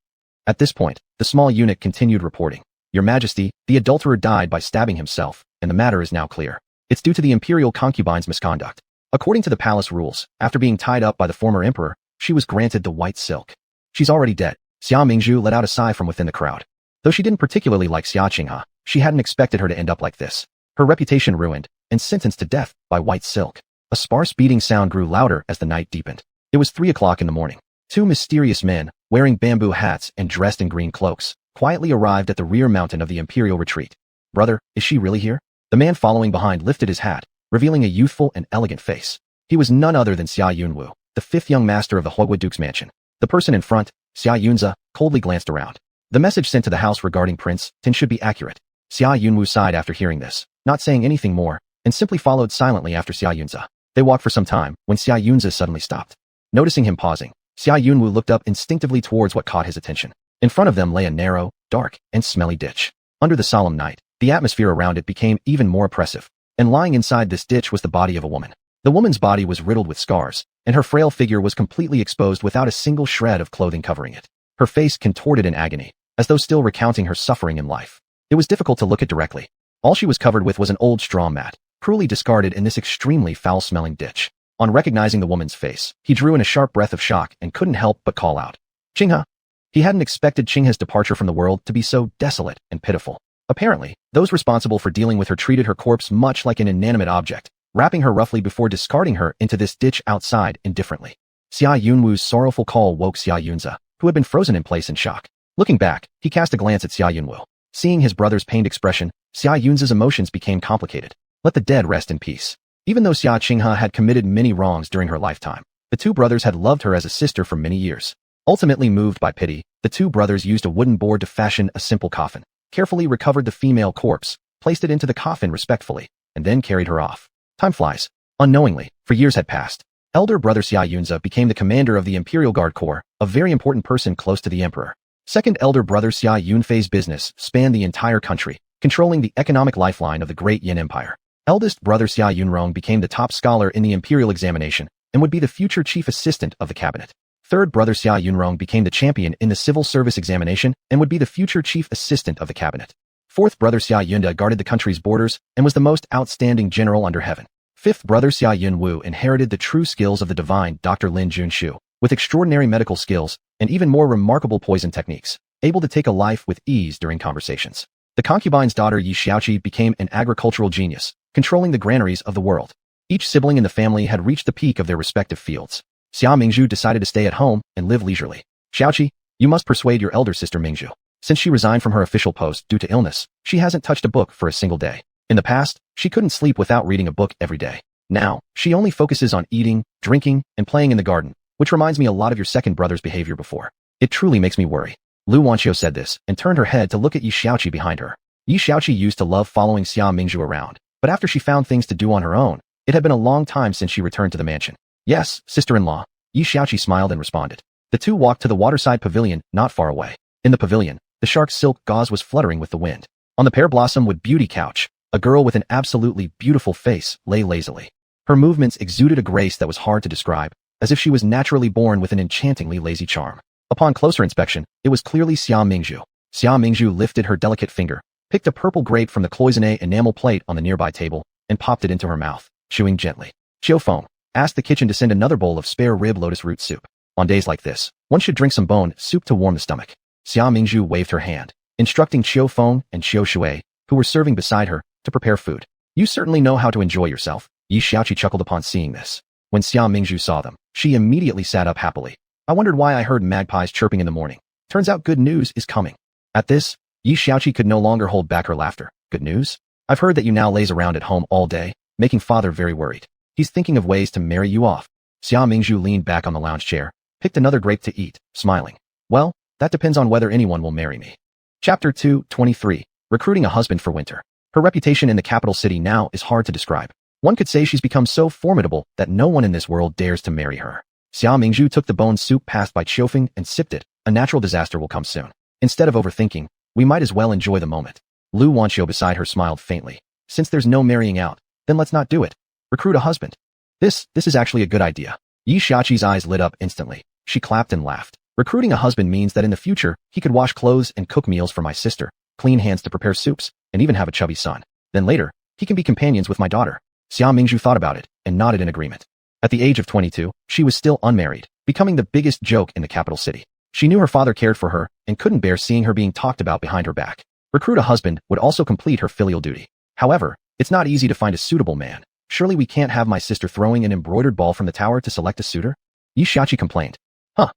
At this point, the small eunuch continued reporting. Your Majesty, the adulterer died by stabbing himself, and the matter is now clear. It's due to the imperial concubine's misconduct. According to the palace rules, after being tied up by the former emperor, she was granted the white silk. She's already dead. Xia Mingzhu let out a sigh from within the crowd. Though she didn't particularly like Xia Qinghe, she hadn't expected her to end up like this. Her reputation ruined, and sentenced to death by white silk. A sparse beating sound grew louder as the night deepened. It was 3 o'clock in the morning. Two mysterious men, wearing bamboo hats and dressed in green cloaks, quietly arrived at the rear mountain of the imperial retreat. Brother, is she really here? The man following behind lifted his hat, revealing a youthful and elegant face. He was none other than Xia Yunwu, the 5th young master of the Huogui Duke's mansion. The person in front, Xia Yunze, coldly glanced around. The message sent to the house regarding Prince Tin should be accurate. Xia Yunwu sighed after hearing this, not saying anything more, and simply followed silently after Xia Yunze. They walked for some time, when Xia Yunze suddenly stopped. Noticing him pausing, Xia Yunwu looked up instinctively towards what caught his attention. In front of them lay a narrow, dark, and smelly ditch. Under the solemn night, the atmosphere around it became even more oppressive, and lying inside this ditch was the body of a woman. The woman's body was riddled with scars, and her frail figure was completely exposed without a single shred of clothing covering it. Her face contorted in agony, as though still recounting her suffering in life. It was difficult to look at directly. All she was covered with was an old straw mat, cruelly discarded in this extremely foul-smelling ditch. On recognizing the woman's face, he drew in a sharp breath of shock and couldn't help but call out, Qinghe. He hadn't expected Qinghe's departure from the world to be so desolate and pitiful. Apparently, those responsible for dealing with her treated her corpse much like an inanimate object, wrapping her roughly before discarding her into this ditch outside indifferently. Xia Yunwu's sorrowful call woke Xia Yunze, who had been frozen in place in shock. Looking back, he cast a glance at Xia Yunwu. Seeing his brother's pained expression, Xia Yun's emotions became complicated. Let the dead rest in peace. Even though Xia Qinghe had committed many wrongs during her lifetime, the two brothers had loved her as a sister for many years. Ultimately moved by pity, the two brothers used a wooden board to fashion a simple coffin, carefully recovered the female corpse, placed it into the coffin respectfully, and then carried her off. Time flies. Unknowingly, for years had passed. Elder brother Xia Yunze became the commander of the Imperial Guard Corps, a very important person close to the emperor. Second elder brother Xia Yunfei's business spanned the entire country, controlling the economic lifeline of the great Yin Empire. Eldest brother Xia Yunrong became the top scholar in the imperial examination and would be the future chief assistant of the cabinet. Third brother Xia Yunrong became the champion in the civil service examination and would be the future chief assistant of the cabinet. Fourth brother Xia Yunde guarded the country's borders and was the most outstanding general under heaven. Fifth brother Xia Yunwu inherited the true skills of the divine Dr. Lin Junshu, with extraordinary medical skills and even more remarkable poison techniques, able to take a life with ease during conversations. The concubine's daughter Yi Xiaoqi became an agricultural genius, controlling the granaries of the world. Each sibling in the family had reached the peak of their respective fields. Xia Mingzhu decided to stay at home and live leisurely. Xiaoqi, you must persuade your elder sister Mingzhu. Since she resigned from her official post due to illness, she hasn't touched a book for a single day. In the past, she couldn't sleep without reading a book every day. Now, she only focuses on eating, drinking, and playing in the garden, which reminds me a lot of your second brother's behavior before. It truly makes me worry. Lu Wanqiu said this and turned her head to look at Yi Xiaoqi behind her. Yi Xiaoqi used to love following Xia Mingzhu around, but after she found things to do on her own, it had been a long time since she returned to the mansion. Yes, sister-in-law. Yi Xiaoqi smiled and responded. The two walked to the waterside pavilion not far away. In the pavilion, the shark's silk gauze was fluttering with the wind. On the pear blossom wood beauty couch, a girl with an absolutely beautiful face lay lazily. Her movements exuded a grace that was hard to describe, as if she was naturally born with an enchantingly lazy charm. Upon closer inspection, it was clearly Xia Mingzhu. Xia Mingzhu lifted her delicate finger, picked a purple grape from the cloisonné enamel plate on the nearby table, and popped it into her mouth, chewing gently. Qiu Feng asked the kitchen to send another bowl of spare rib lotus root soup. On days like this, one should drink some bone soup to warm the stomach. Xia Mingzhu waved her hand, instructing Qiu Feng and Qiu Shui, who were serving beside her, to prepare food. You certainly know how to enjoy yourself. Yi Xiaoqi chuckled upon seeing this. When Xia Mingzhu saw them, she immediately sat up happily. I wondered why I heard magpies chirping in the morning. Turns out good news is coming. At this, Yi Xiaoqi could no longer hold back her laughter. Good news? I've heard that you now laze around at home all day, making father very worried. He's thinking of ways to marry you off. Xia Mingzhu leaned back on the lounge chair, picked another grape to eat, smiling. Well, that depends on whether anyone will marry me. Chapter 2:23. Recruiting a husband for winter. Her reputation in the capital city now is hard to describe. One could say she's become so formidable that no one in this world dares to marry her. Xia Mingzhu took the bone soup passed by Qiufeng and sipped it. A natural disaster will come soon. Instead of overthinking, we might as well enjoy the moment. Lu Wanqiu beside her smiled faintly. Since there's no marrying out, then let's not do it. Recruit a husband. This is actually a good idea. Yi Xiaoqi's eyes lit up instantly. She clapped and laughed. Recruiting a husband means that in the future, he could wash clothes and cook meals for my sister, clean hands to prepare soups, and even have a chubby son. Then later, he can be companions with my daughter. Xia Mingzhu thought about it and nodded in agreement. At the age of 22, she was still unmarried, becoming the biggest joke in the capital city. She knew her father cared for her and couldn't bear seeing her being talked about behind her back. Recruit a husband would also complete her filial duty. However, it's not easy to find a suitable man. Surely we can't have my sister throwing an embroidered ball from the tower to select a suitor? Yi Xiaoqi complained.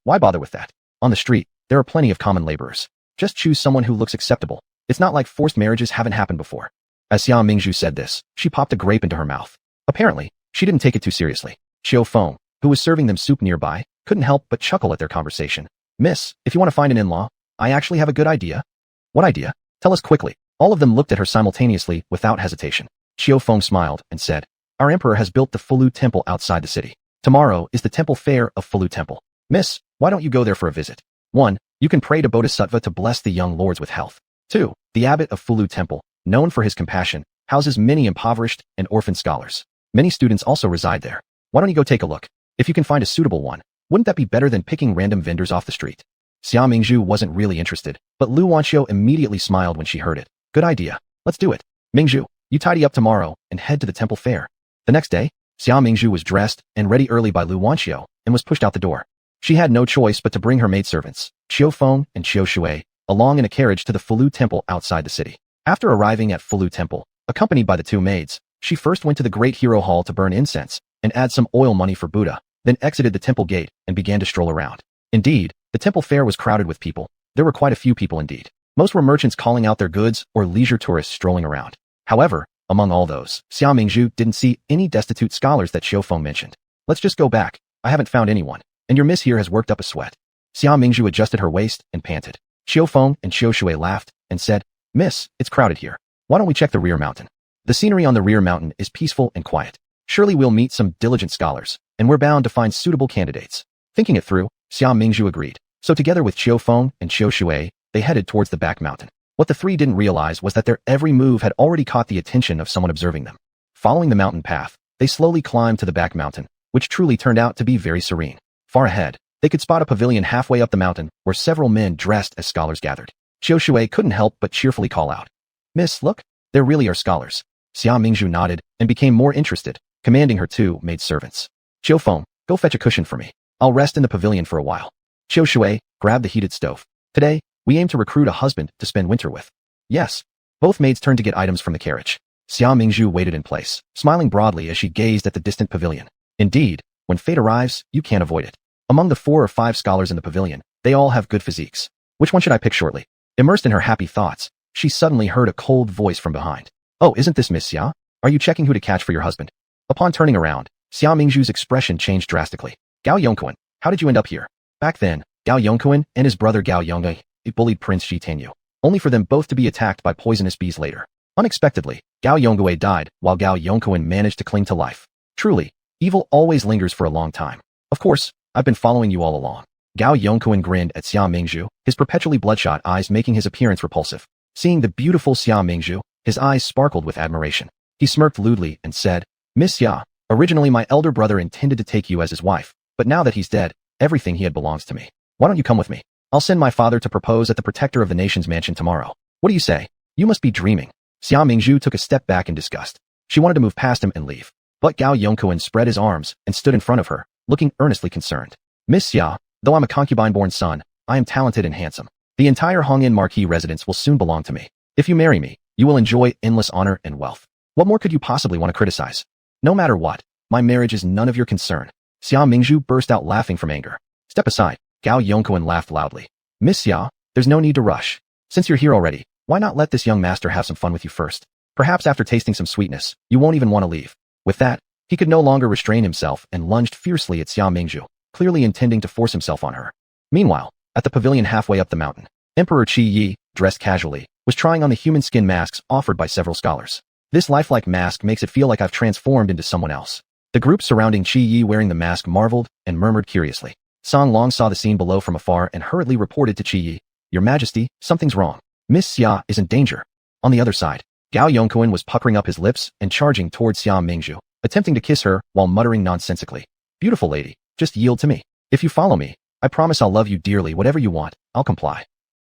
Why bother with that? On the street, there are plenty of common laborers. Just choose someone who looks acceptable. It's not like forced marriages haven't happened before. As Xia Mingzhu said this, she popped a grape into her mouth. Apparently, she didn't take it too seriously. Qiu Feng, who was serving them soup nearby, couldn't help but chuckle at their conversation. Miss, if you want to find an in-law, I actually have a good idea. What idea? Tell us quickly. All of them looked at her simultaneously without hesitation. Qiu Feng smiled and said, Our emperor has built the Fulu Temple outside the city. Tomorrow is the temple fair of Fulu Temple. Miss, why don't you go there for a visit? 1. You can pray to Bodhisattva to bless the young lords with health. 2. The abbot of Fulu Temple, known for his compassion, houses many impoverished and orphan scholars. Many students also reside there. Why don't you go take a look? If you can find a suitable one, wouldn't that be better than picking random vendors off the street? Xia Mingzhu wasn't really interested, but Lu Wanqiu immediately smiled when she heard it. Good idea. Let's do it. Mingzhu, you tidy up tomorrow and head to the temple fair. The next day, Xia Mingzhu was dressed and ready early by Lu Wanqiu and was pushed out the door. She had no choice but to bring her maidservants, Qiu Feng and Qiu Shui, along in a carriage to the Fulu Temple outside the city. After arriving at Fulu Temple, accompanied by the two maids, she first went to the Great Hero Hall to burn incense and add some oil money for Buddha, then exited the temple gate and began to stroll around. Indeed, the temple fair was crowded with people. There were quite a few people indeed. Most were merchants calling out their goods or leisure tourists strolling around. However, among all those, Xia Mingzhu didn't see any destitute scholars that Xiu Feng mentioned. Let's just go back. I haven't found anyone, and your miss here has worked up a sweat. Xia Mingzhu adjusted her waist and panted. Xiu Feng and Xiu Shui laughed and said, Miss, it's crowded here. Why don't we check the rear mountain? The scenery on the rear mountain is peaceful and quiet. Surely we'll meet some diligent scholars, and we're bound to find suitable candidates. Thinking it through, Xia Mingzhu agreed. So together with Xiu Feng and Xiu Shui, they headed towards the back mountain. What the three didn't realize was that their every move had already caught the attention of someone observing them. Following the mountain path, they slowly climbed to the back mountain, which truly turned out to be very serene. Far ahead, they could spot a pavilion halfway up the mountain where several men dressed as scholars gathered. Xiu Shui couldn't help but cheerfully call out, Miss, look, there really are scholars. Xia Mingzhu nodded and became more interested, commanding her two maidservants. Xiu Feng, go fetch a cushion for me. I'll rest in the pavilion for a while. Xiu Shui, grab the heated stove. Today, we aim to recruit a husband to spend winter with. Yes. Both maids turned to get items from the carriage. Xia Mingzhu waited in place, smiling broadly as she gazed at the distant pavilion. Indeed, when fate arrives, you can't avoid it. Among the 4 or 5 scholars in the pavilion, they all have good physiques. Which one should I pick shortly? Immersed in her happy thoughts, she suddenly heard a cold voice from behind. Oh, isn't this Miss Xia? Are you checking who to catch for your husband? Upon turning around, Xia Mingzhu's expression changed drastically. Gao Yongquan, how did you end up here? Back then, Gao Yongquan and his brother Gao Yongui bullied Prince Shi Tenyu, only for them both to be attacked by poisonous bees later. Unexpectedly, Gao Yongui died while Gao Yongquan managed to cling to life. Truly, evil always lingers for a long time. Of course, I've been following you all along. Gao Yongquan grinned at Xia Mingzhu, his perpetually bloodshot eyes making his appearance repulsive. Seeing the beautiful Xia Mingzhu, his eyes sparkled with admiration. He smirked lewdly and said, Miss Xia, originally my elder brother intended to take you as his wife, but now that he's dead, everything he had belongs to me. Why don't you come with me? I'll send my father to propose at the Protector of the Nation's mansion tomorrow. What do you say? You must be dreaming. Xia Mingzhu took a step back in disgust. She wanted to move past him and leave. But Gao Yongquan spread his arms and stood in front of her, looking earnestly concerned. Miss Xia, though I'm a concubine-born son, I am talented and handsome. The entire Hongyan Marquis residence will soon belong to me. If you marry me, you will enjoy endless honor and wealth. What more could you possibly want to criticize? No matter what, my marriage is none of your concern. Xia Mingzhu burst out laughing from anger. Step aside. Gao Yongquan laughed loudly. Miss Xia, there's no need to rush. Since you're here already, why not let this young master have some fun with you first? Perhaps after tasting some sweetness, you won't even want to leave. With that, he could no longer restrain himself and lunged fiercely at Xia Mingzhu, clearly intending to force himself on her. Meanwhile, at the pavilion halfway up the mountain, Emperor Qi Yi, dressed casually, was trying on the human skin masks offered by several scholars. This lifelike mask makes it feel like I've transformed into someone else. The group surrounding Qi Yi wearing the mask marveled and murmured curiously. Song Long saw the scene below from afar and hurriedly reported to Qi Yi, Your Majesty, something's wrong. Miss Xia is in danger. On the other side, Gao Yongquan was puckering up his lips and charging towards Xia Mingzhu, attempting to kiss her while muttering nonsensically. Beautiful lady, just yield to me. If you follow me, I promise I'll love you dearly. Whatever you want, I'll comply.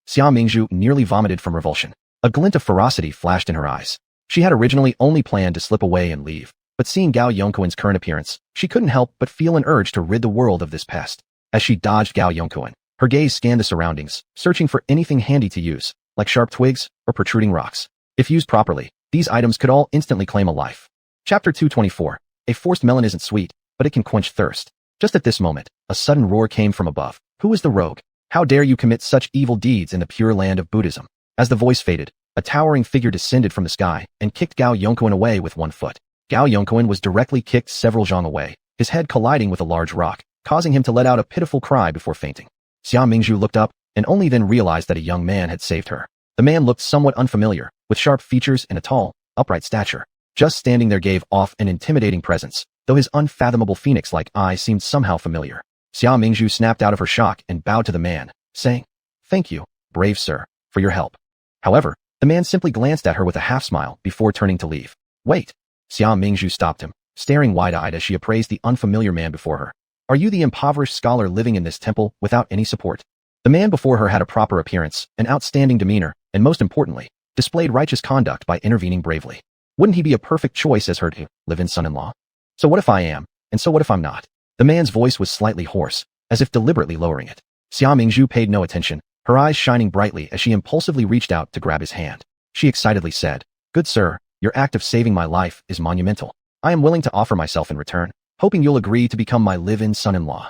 Xia Mingzhu nearly vomited from revulsion. A glint of ferocity flashed in her eyes. She had originally only planned to slip away and leave, but seeing Gao Yongquan's current appearance, she couldn't help but feel an urge to rid the world of this pest. As she dodged Gao Yongquan, her gaze scanned the surroundings, searching for anything handy to use, like sharp twigs or protruding rocks. If used properly, these items could all instantly claim a life. Chapter 224. A forced melon isn't sweet, but it can quench thirst. Just at this moment, a sudden roar came from above. Who is the rogue? How dare you commit such evil deeds in the pure land of Buddhism? As the voice faded, a towering figure descended from the sky and kicked Gao Yongquan away with one foot. Gao Yongquan was directly kicked several zhang away, his head colliding with a large rock, causing him to let out a pitiful cry before fainting. Xia Mingzhu looked up and only then realized that a young man had saved her. The man looked somewhat unfamiliar, with sharp features and a tall, upright stature. Just standing there gave off an intimidating presence, though his unfathomable phoenix-like eyes seemed somehow familiar. Xia Mingzhu snapped out of her shock and bowed to the man, saying, Thank you, brave sir, for your help. However, the man simply glanced at her with a half-smile before turning to leave. Wait. Xia Mingzhu stopped him, staring wide-eyed as she appraised the unfamiliar man before her. Are you the impoverished scholar living in this temple without any support? The man before her had a proper appearance, an outstanding demeanor, and most importantly, displayed righteous conduct by intervening bravely. Wouldn't he be a perfect choice as her to live-in son-in-law? So what if I am, and so what if I'm not? The man's voice was slightly hoarse, as if deliberately lowering it. Xia Mingzhu paid no attention, her eyes shining brightly as she impulsively reached out to grab his hand. She excitedly said, Good sir, your act of saving my life is monumental. I am willing to offer myself in return, hoping you'll agree to become my live-in son-in-law.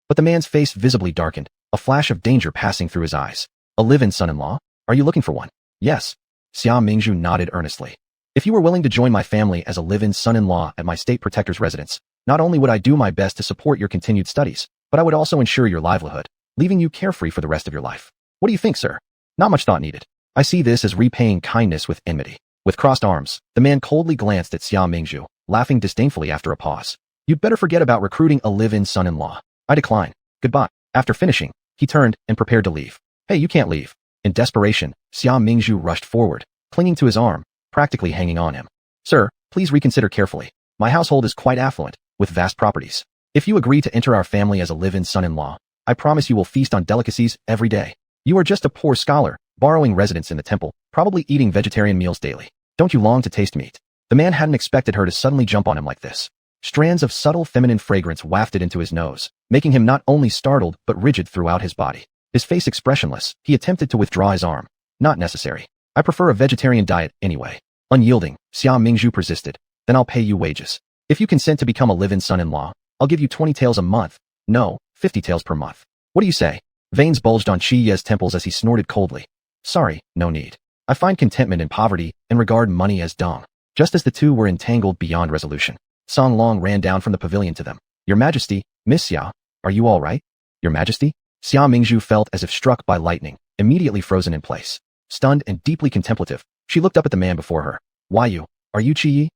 But the man's face visibly darkened, a flash of danger passing through his eyes. A live-in son-in-law? Are you looking for one? Yes. Xia Mingzhu nodded earnestly. If you were willing to join my family as a live-in son-in-law at my state protector's residence, not only would I do my best to support your continued studies, but I would also ensure your livelihood, leaving you carefree for the rest of your life. What do you think, sir? Not much thought needed. I see this as repaying kindness with enmity. With crossed arms, the man coldly glanced at Xia Mingzhu, laughing disdainfully after a pause. You'd better forget about recruiting a live-in son-in-law. I decline. Goodbye. After finishing, he turned and prepared to leave. Hey, you can't leave. In desperation, Xia Mingzhu rushed forward, clinging to his arm, practically hanging on him. Sir, please reconsider carefully. My household is quite affluent, with vast properties. If you agree to enter our family as a live-in son-in-law, I promise you will feast on delicacies every day. You are just a poor scholar, borrowing residence in the temple, probably eating vegetarian meals daily. Don't you long to taste meat? The man hadn't expected her to suddenly jump on him like this. Strands of subtle feminine fragrance wafted into his nose, making him not only startled but rigid throughout his body. His face expressionless, he attempted to withdraw his arm. Not necessary. I prefer a vegetarian diet anyway. Unyielding, Xia Mingzhu persisted. Then I'll pay you wages. If you consent to become a live-in son-in-law, I'll give you 20 taels a month. No, 50 taels per month. What do you say? Veins bulged on Qi Ye's temples as he snorted coldly. Sorry, no need. I find contentment in poverty and regard money as dung. Just as the two were entangled beyond resolution, Song Long ran down from the pavilion to them. Your Majesty, Miss Xia, are you all right? Your Majesty? Xia Mingzhu felt as if struck by lightning, immediately frozen in place. Stunned and deeply contemplative, she looked up at the man before her. Why you? Are you Qi Yi?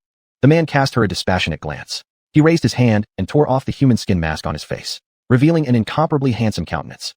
The man cast her a dispassionate glance. He raised his hand and tore off the human skin mask on his face, revealing an incomparably handsome countenance.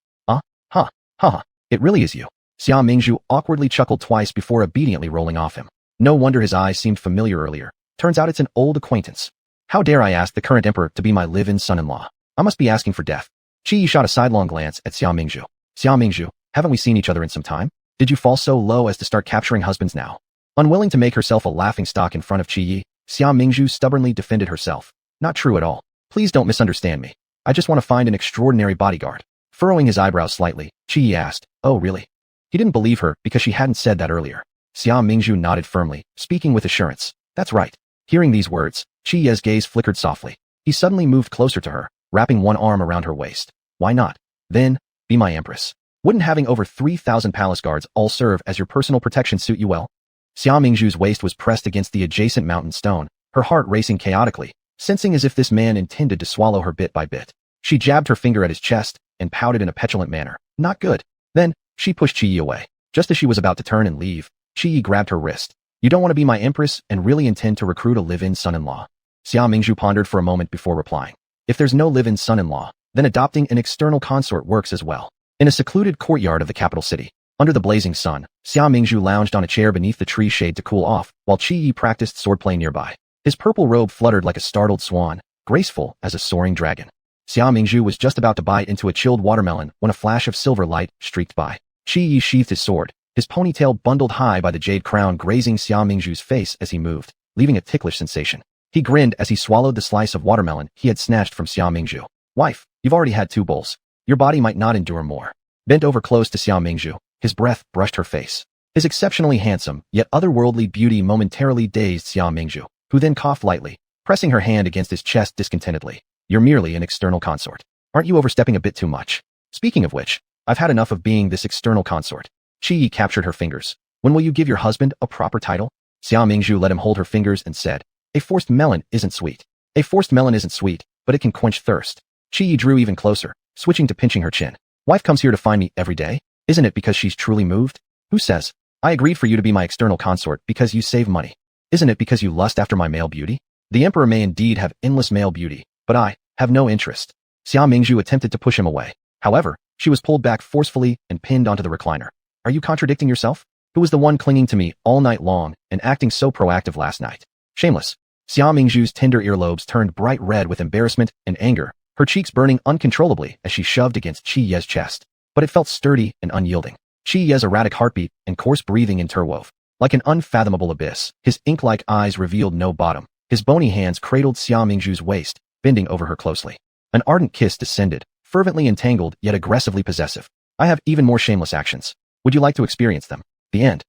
It really is you. Xia Mingzhu awkwardly chuckled twice before obediently rolling off him. No wonder his eyes seemed familiar earlier. Turns out it's an old acquaintance. How dare I ask the current emperor to be my live-in son-in-law? I must be asking for death. Qi Yi shot a sidelong glance at Xia Mingzhu. Xia Mingzhu, haven't we seen each other in some time? Did you fall so low as to start capturing husbands now? Unwilling to make herself a laughingstock in front of Qi Yi, Xia Mingzhu stubbornly defended herself. Not true at all. Please don't misunderstand me. I just want to find an extraordinary bodyguard. Furrowing his eyebrows slightly, Qi Yi asked, Oh really? He didn't believe her because she hadn't said that earlier. Xia Mingzhu nodded firmly, speaking with assurance. That's right. Hearing these words, Qi Ye's gaze flickered softly. He suddenly moved closer to her, wrapping one arm around her waist. Why not? Then, be my empress. Wouldn't having over 3,000 palace guards all serve as your personal protection suit you well? Xia Mingzhu's waist was pressed against the adjacent mountain stone, her heart racing chaotically, sensing as if this man intended to swallow her bit by bit. She jabbed her finger at his chest and pouted in a petulant manner. Not good. Then, she pushed Qi Yi away. Just as she was about to turn and leave, Qi Yi grabbed her wrist. You don't want to be my empress and really intend to recruit a live-in son-in-law? Xia Mingzhu pondered for a moment before replying. If there's no live-in son-in-law, then adopting an external consort works as well. In a secluded courtyard of the capital city, under the blazing sun, Xia Mingzhu lounged on a chair beneath the tree shade to cool off, while Qi Yi practiced swordplay nearby. His purple robe fluttered like a startled swan, graceful as a soaring dragon. Xia Mingzhu was just about to bite into a chilled watermelon when a flash of silver light streaked by. Qi Yi sheathed his sword, his ponytail bundled high by the jade crown grazing Xia Mingzhu's face as he moved, leaving a ticklish sensation. He grinned as he swallowed the slice of watermelon he had snatched from Xia Mingzhu. Wife, you've already had 2 bowls. Your body might not endure more. Bent over close to Xia Mingzhu, his breath brushed her face. His exceptionally handsome, yet otherworldly beauty momentarily dazed Xia Mingzhu, who then coughed lightly, pressing her hand against his chest discontentedly. You're merely an external consort. Aren't you overstepping a bit too much? Speaking of which, I've had enough of being this external consort. Qi Yi captured her fingers. When will you give your husband a proper title? Xia Mingzhu let him hold her fingers and said, A forced melon isn't sweet. A forced melon isn't sweet, but it can quench thirst. Qi Yi drew even closer, switching to pinching her chin. Wife comes here to find me every day? Isn't it because she's truly moved? Who says? I agreed for you to be my external consort because you save money. Isn't it because you lust after my male beauty? The emperor may indeed have endless male beauty, but I have no interest. Xia Mingzhu attempted to push him away. However, she was pulled back forcefully and pinned onto the recliner. Are you contradicting yourself? Who was the one clinging to me all night long and acting so proactive last night? Shameless. Xia Mingzhu's tender earlobes turned bright red with embarrassment and anger, her cheeks burning uncontrollably as she shoved against Qi Ye's chest. But it felt sturdy and unyielding. Qi Ye's erratic heartbeat and coarse breathing interwove. Like an unfathomable abyss, his ink-like eyes revealed no bottom. His bony hands cradled Xia Mingzhu's waist, bending over her closely. An ardent kiss descended, fervently entangled yet aggressively possessive. I have even more shameless actions. Would you like to experience them? The end.